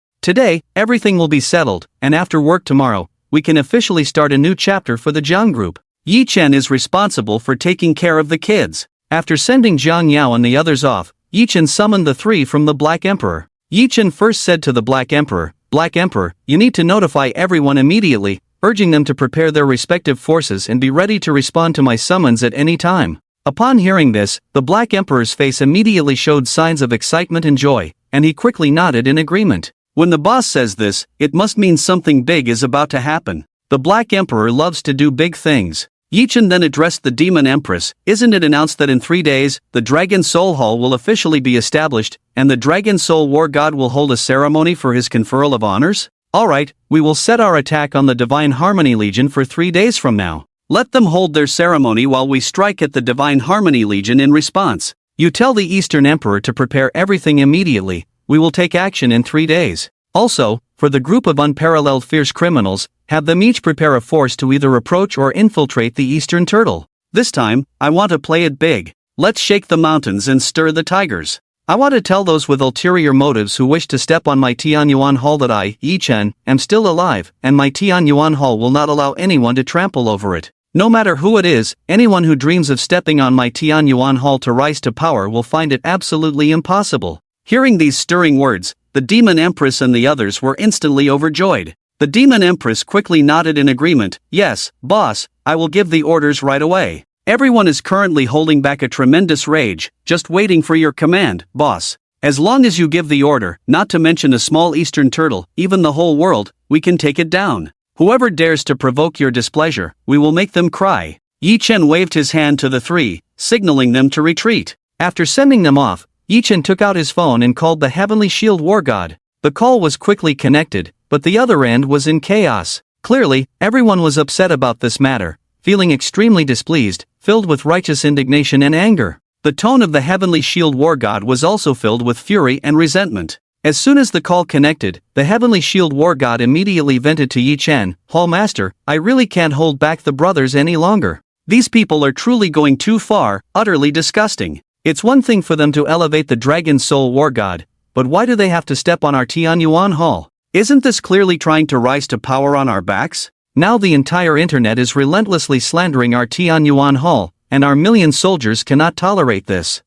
Today, everything will be settled, and after work tomorrow, we can officially start a new chapter for the Zhang Group. Yi Chen is responsible for taking care of the kids. After sending Zhang Yao and the others off, Yi Chen summoned the three from the Black Emperor. Yi Chen first said to the Black Emperor, "Black Emperor, you need to notify everyone immediately, urging them to prepare their respective forces and be ready to respond to my summons at any time." Upon hearing this, the Black Emperor's face immediately showed signs of excitement and joy, and he quickly nodded in agreement. When the boss says this, it must mean something big is about to happen. The Black Emperor loves to do big things. Yi Chen then addressed the Demon Empress. Isn't it announced that in 3 days, the Dragon Soul Hall will officially be established, and the Dragon Soul War God will hold a ceremony for his conferral of honors? Alright, we will set our attack on the Divine Harmony Legion for 3 days from now. Let them hold their ceremony while we strike at the Divine Harmony Legion in response. You tell the Eastern Emperor to prepare everything immediately. We will take action in 3 days. Also, for the group of unparalleled fierce criminals, have them each prepare a force to either approach or infiltrate the Eastern Turtle. This time, I want to play it big. Let's shake the mountains and stir the tigers. I want to tell those with ulterior motives who wish to step on my Tianyuan Hall that I, Yi Chen, am still alive, and my Tianyuan Hall will not allow anyone to trample over it. No matter who it is, anyone who dreams of stepping on my Tianyuan Hall to rise to power will find it absolutely impossible. Hearing these stirring words, the Demon Empress and the others were instantly overjoyed. The Demon Empress quickly nodded in agreement. Yes, boss, I will give the orders right away. Everyone is currently holding back a tremendous rage, just waiting for your command, boss. As long as you give the order, not to mention a small Eastern Turtle, even the whole world, we can take it down. Whoever dares to provoke your displeasure, we will make them cry. Yi Chen waved his hand to the 3, signaling them to retreat. After sending them off, Yi Chen took out his phone and called the Heavenly Shield War God. The call was quickly connected, but the other end was in chaos. Clearly, everyone was upset about this matter, feeling extremely displeased, filled with righteous indignation and anger. The tone of the Heavenly Shield War God was also filled with fury and resentment. As soon as the call connected, the Heavenly Shield War God immediately vented to Yi Chen, Hall Master, I really can't hold back the brothers any longer. These people are truly going too far, utterly disgusting. It's one thing for them to elevate the Dragon Soul War God, but why do they have to step on our Tianyuan Hall? Isn't this clearly trying to rise to power on our backs? Now the entire internet is relentlessly slandering our Tianyuan Hall, and our million soldiers cannot tolerate this.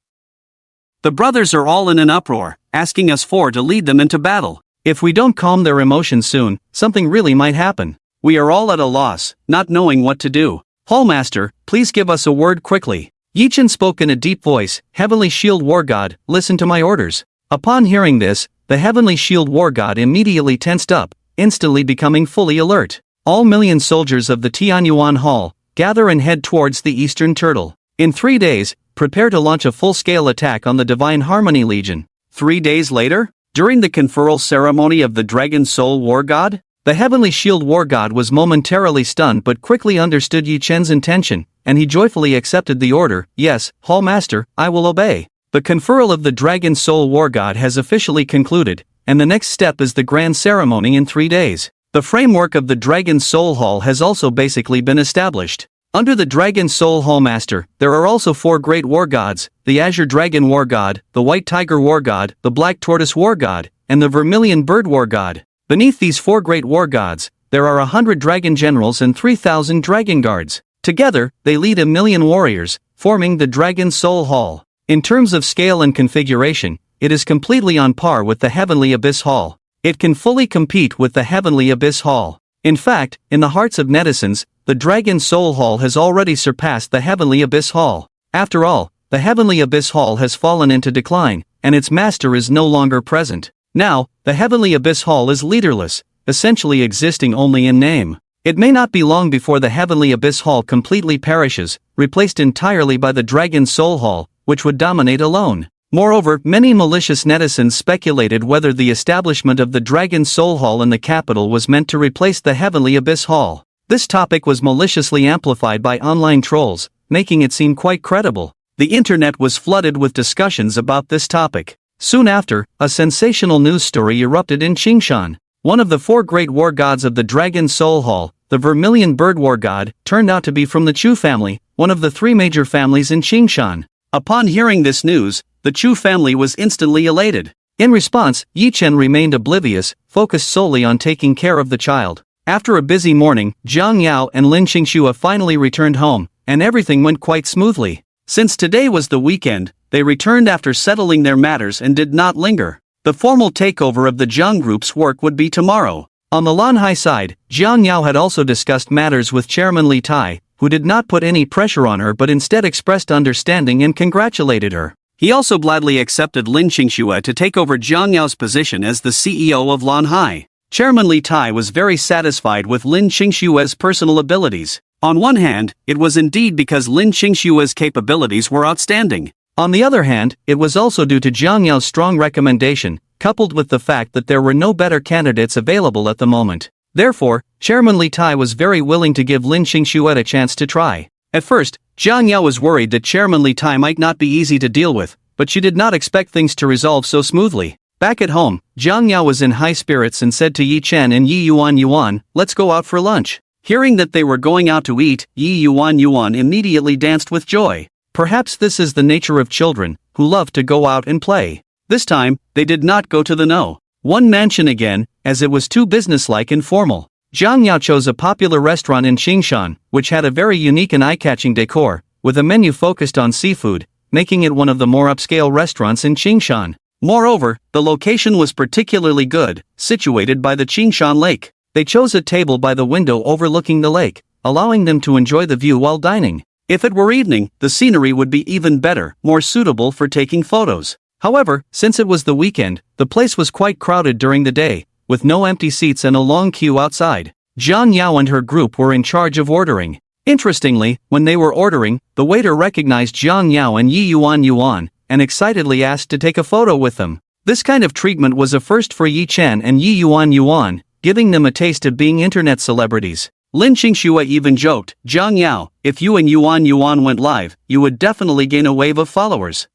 The brothers are all in an uproar, asking us to lead them into battle. If we don't calm their emotions soon, something really might happen. We are all at a loss, not knowing what to do. Hallmaster, please give us a word quickly. Yi Chen spoke in a deep voice, Heavenly Shield War God, listen to my orders. Upon hearing this, the Heavenly Shield War God immediately tensed up, instantly becoming fully alert. All million soldiers of the Tianyuan Hall, gather and head towards the Eastern Turtle. In 3 days, prepare to launch a full-scale attack on the Divine Harmony Legion. 3 days later, during the conferral ceremony of the Dragon Soul War God, the Heavenly Shield War God was momentarily stunned but quickly understood Yi Chen's intention, and he joyfully accepted the order. Yes, Hall Master, I will obey. The conferral of the Dragon Soul War God has officially concluded, and the next step is the grand ceremony in 3 days. The framework of the Dragon Soul Hall has also basically been established. Under the Dragon Soul Hall Master, there are also 4 great war gods, the Azure Dragon War God, the White Tiger War God, the Black Tortoise War God, and the Vermilion Bird War God. Beneath these 4 great war gods, there are 100 dragon generals and 3,000 dragon guards. Together, they lead 1,000,000 warriors, forming the Dragon Soul Hall. In terms of scale and configuration, it is completely on par with the Heavenly Abyss Hall. It can fully compete with the Heavenly Abyss Hall. In fact, in the hearts of netizens, the Dragon Soul Hall has already surpassed the Heavenly Abyss Hall. After all, the Heavenly Abyss Hall has fallen into decline, and its master is no longer present. Now, the Heavenly Abyss Hall is leaderless, essentially existing only in name. It may not be long before the Heavenly Abyss Hall completely perishes, replaced entirely by the Dragon Soul Hall, which would dominate alone. Moreover, many malicious netizens speculated whether the establishment of the Dragon Soul Hall in the capital was meant to replace the Heavenly Abyss Hall. This topic was maliciously amplified by online trolls, making it seem quite credible. The internet was flooded with discussions about this topic. Soon after, a sensational news story erupted in Qingshan. One of the 4 great war gods of the Dragon Soul Hall, the Vermilion Bird War God, turned out to be from the Chu family, one of the 3 major families in Qingshan. Upon hearing this news, the Chu family was instantly elated. In response, Yi Chen remained oblivious, focused solely on taking care of the child. After a busy morning, Jiang Yao and Lin Qingxua finally returned home, and everything went quite smoothly. Since today was the weekend, they returned after settling their matters and did not linger. The formal takeover of the Jiang Group's work would be tomorrow. On the Lanhai side, Jiang Yao had also discussed matters with Chairman Li Tai, who did not put any pressure on her but instead expressed understanding and congratulated her. He also gladly accepted Lin Qingxue to take over Jiang Yao's position as the CEO of Lanhai. Chairman Li Tai was very satisfied with Lin Qingxue's personal abilities. On one hand, it was indeed because Lin Qingxue's capabilities were outstanding. On the other hand, it was also due to Jiang Yao's strong recommendation, coupled with the fact that there were no better candidates available at the moment. Therefore, Chairman Li Tai was very willing to give Lin Qingxue a chance to try. At first, Jiang Yao was worried that Chairman Li Tai might not be easy to deal with, but she did not expect things to resolve so smoothly. Back at home, Jiang Yao was in high spirits and said to Yi Chen and Yi Yuan, "Let's go out for lunch." Hearing that they were going out to eat, Yi Yuan immediately danced with joy. Perhaps this is the nature of children, who love to go out and play. This time, they did not go to the No.1 mansion again, as it was too businesslike and formal. Jiang Yao chose a popular restaurant in Qingshan, which had a very unique and eye-catching decor, with a menu focused on seafood, making it one of the more upscale restaurants in Qingshan. Moreover, the location was particularly good, situated by the Qingshan Lake. They chose a table by the window overlooking the lake, allowing them to enjoy the view while dining. If it were evening, the scenery would be even better, more suitable for taking photos. However, since it was the weekend, the place was quite crowded during the day, with no empty seats and a long queue outside. Jiang Yao and her group were in charge of ordering. Interestingly, when they were ordering, the waiter recognized Jiang Yao and Yi Yuan, and excitedly asked to take a photo with them. This kind of treatment was a first for Yi Chen and Yi Yuan, giving them a taste of being internet celebrities. Lin Qingxue even joked, "Jiang Yao, if you and Yuan went live, you would definitely gain a wave of followers."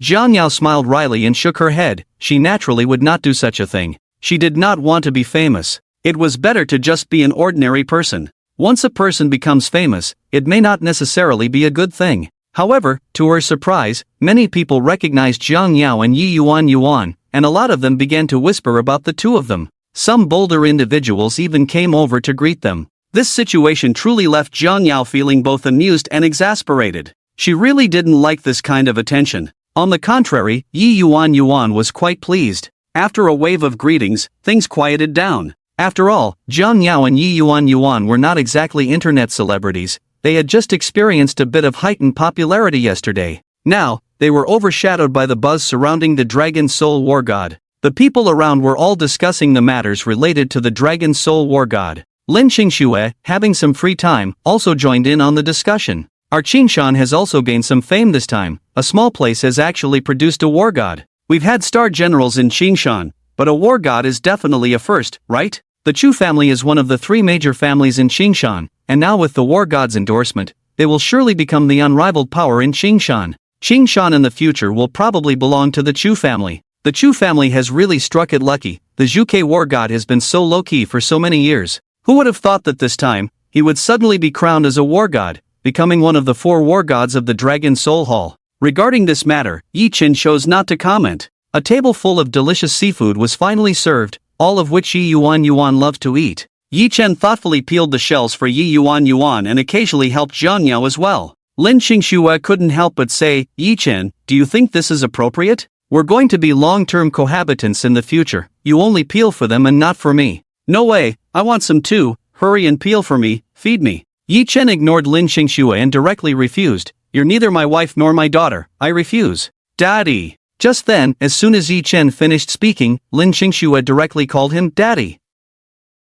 Jiang Yao smiled wryly and shook her head. She naturally would not do such a thing. She did not want to be famous. It was better to just be an ordinary person. Once a person becomes famous, it may not necessarily be a good thing. However, to her surprise, many people recognized Jiang Yao and Yi Yuan, and a lot of them began to whisper about the two of them. Some bolder individuals even came over to greet them. This situation truly left Jiang Yao feeling both amused and exasperated. She really didn't like this kind of attention. On the contrary, Yi Yuan was quite pleased. After a wave of greetings, things quieted down. After all, Jiang Yao and Yi Yuan were not exactly internet celebrities. They had just experienced a bit of heightened popularity yesterday. Now, they were overshadowed by the buzz surrounding the Dragon Soul War God. The people around were all discussing the matters related to the Dragon Soul War God. Lin Qingxue, having some free time, also joined in on the discussion. Our Qingshan has also gained some fame this time. A small place has actually produced a war god. We've had star generals in Qingshan, but a war god is definitely a first, right? The Chu family is one of the three major families in Qingshan, and now with the war god's endorsement, they will surely become the unrivaled power in Qingshan. Qingshan in the future will probably belong to the Chu family. The Chu family has really struck it lucky. The Zhuge war god has been so low-key for so many years. Who would have thought that this time, he would suddenly be crowned as a war god, becoming one of the 4 war gods of the Dragon Soul Hall? Regarding this matter, Yi Chen chose not to comment. A table full of delicious seafood was finally served, all of which Yi Yuan loved to eat. Yi Chen thoughtfully peeled the shells for Yi Yuan and occasionally helped Jiang Yao as well. Lin Qingxue couldn't help but say, "Yi Chen, do you think this is appropriate? We're going to be long-term cohabitants in the future. You only peel for them and not for me." "No way, I want some too. Hurry and peel for me, feed me." Yi Chen ignored Lin Qingxue and directly refused. "You're neither my wife nor my daughter, I refuse." "Daddy." Just then, as soon as Yi Chen finished speaking, Lin Qingxue directly called him Daddy.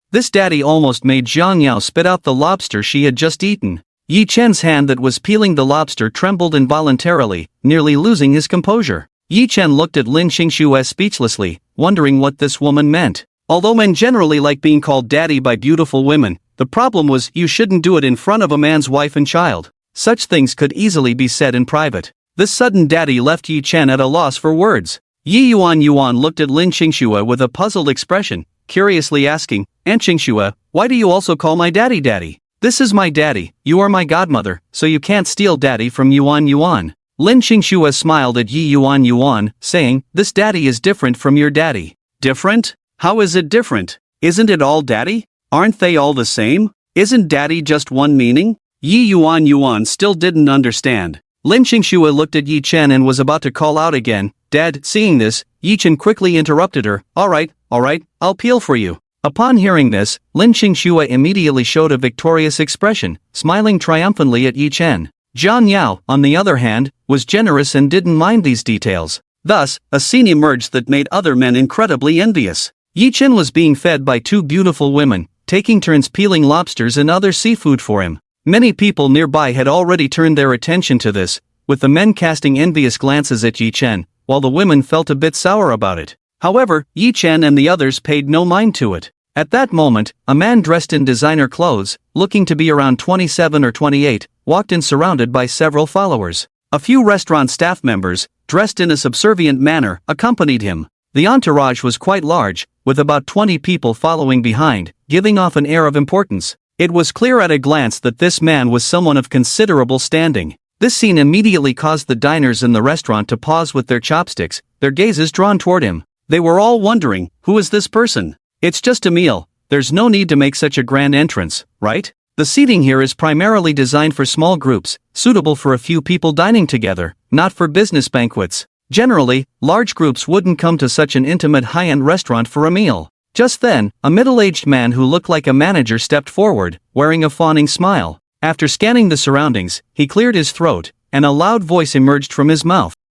This daddy almost made Jiang Yao spit out the lobster she had just eaten. Yi Chen's hand that was peeling the lobster trembled involuntarily, nearly losing his composure. Yi Chen looked at Lin Qingxue speechlessly, wondering what this woman meant. Although men generally like being called daddy by beautiful women, the problem was you shouldn't do it in front of a man's wife and child. Such things could easily be said in private. This sudden daddy left Yi Chen at a loss for words. Yi Yuan looked at Lin Qingxue with a puzzled expression, curiously asking, "Aunt Qingxue, why do you also call my daddy daddy? This is my daddy, you are my godmother, so you can't steal daddy from Yuan." Lin Qingxue smiled at Yi Yuan, saying, "This daddy is different from your daddy." "Different? How is it different? Isn't it all daddy? Aren't they all the same? Isn't daddy just one meaning?" Yi Yuan still didn't understand. Lin Qingxue looked at Yi Chen and was about to call out again, "Dad." Seeing this, Yi Chen quickly interrupted her, All right, I'll peel for you." Upon hearing this, Lin Qingxue immediately showed a victorious expression, smiling triumphantly at Yi Chen. Jian Yao, on the other hand, was generous and didn't mind these details. Thus, a scene emerged that made other men incredibly envious. Yi Chen was being fed by two beautiful women, taking turns peeling lobsters and other seafood for him. Many people nearby had already turned their attention to this, with the men casting envious glances at Yi Chen, while the women felt a bit sour about it. However, Yi Chen and the others paid no mind to it. At that moment, a man dressed in designer clothes, looking to be around 27 or 28, walked in surrounded by several followers. A few restaurant staff members, dressed in a subservient manner, accompanied him. The entourage was quite large, with about 20 people following behind, giving off an air of importance. It was clear at a glance that this man was someone of considerable standing. This scene immediately caused the diners in the restaurant to pause with their chopsticks, their gazes drawn toward him. They were all wondering, who is this person? It's just a meal, there's no need to make such a grand entrance, right? The seating here is primarily designed for small groups, suitable for a few people dining together, not for business banquets. Generally, large groups wouldn't come to such an intimate high-end restaurant for a meal. Just then, a middle-aged man who looked like a manager stepped forward, wearing a fawning smile. After scanning the surroundings, he cleared his throat, and a loud voice emerged from his mouth.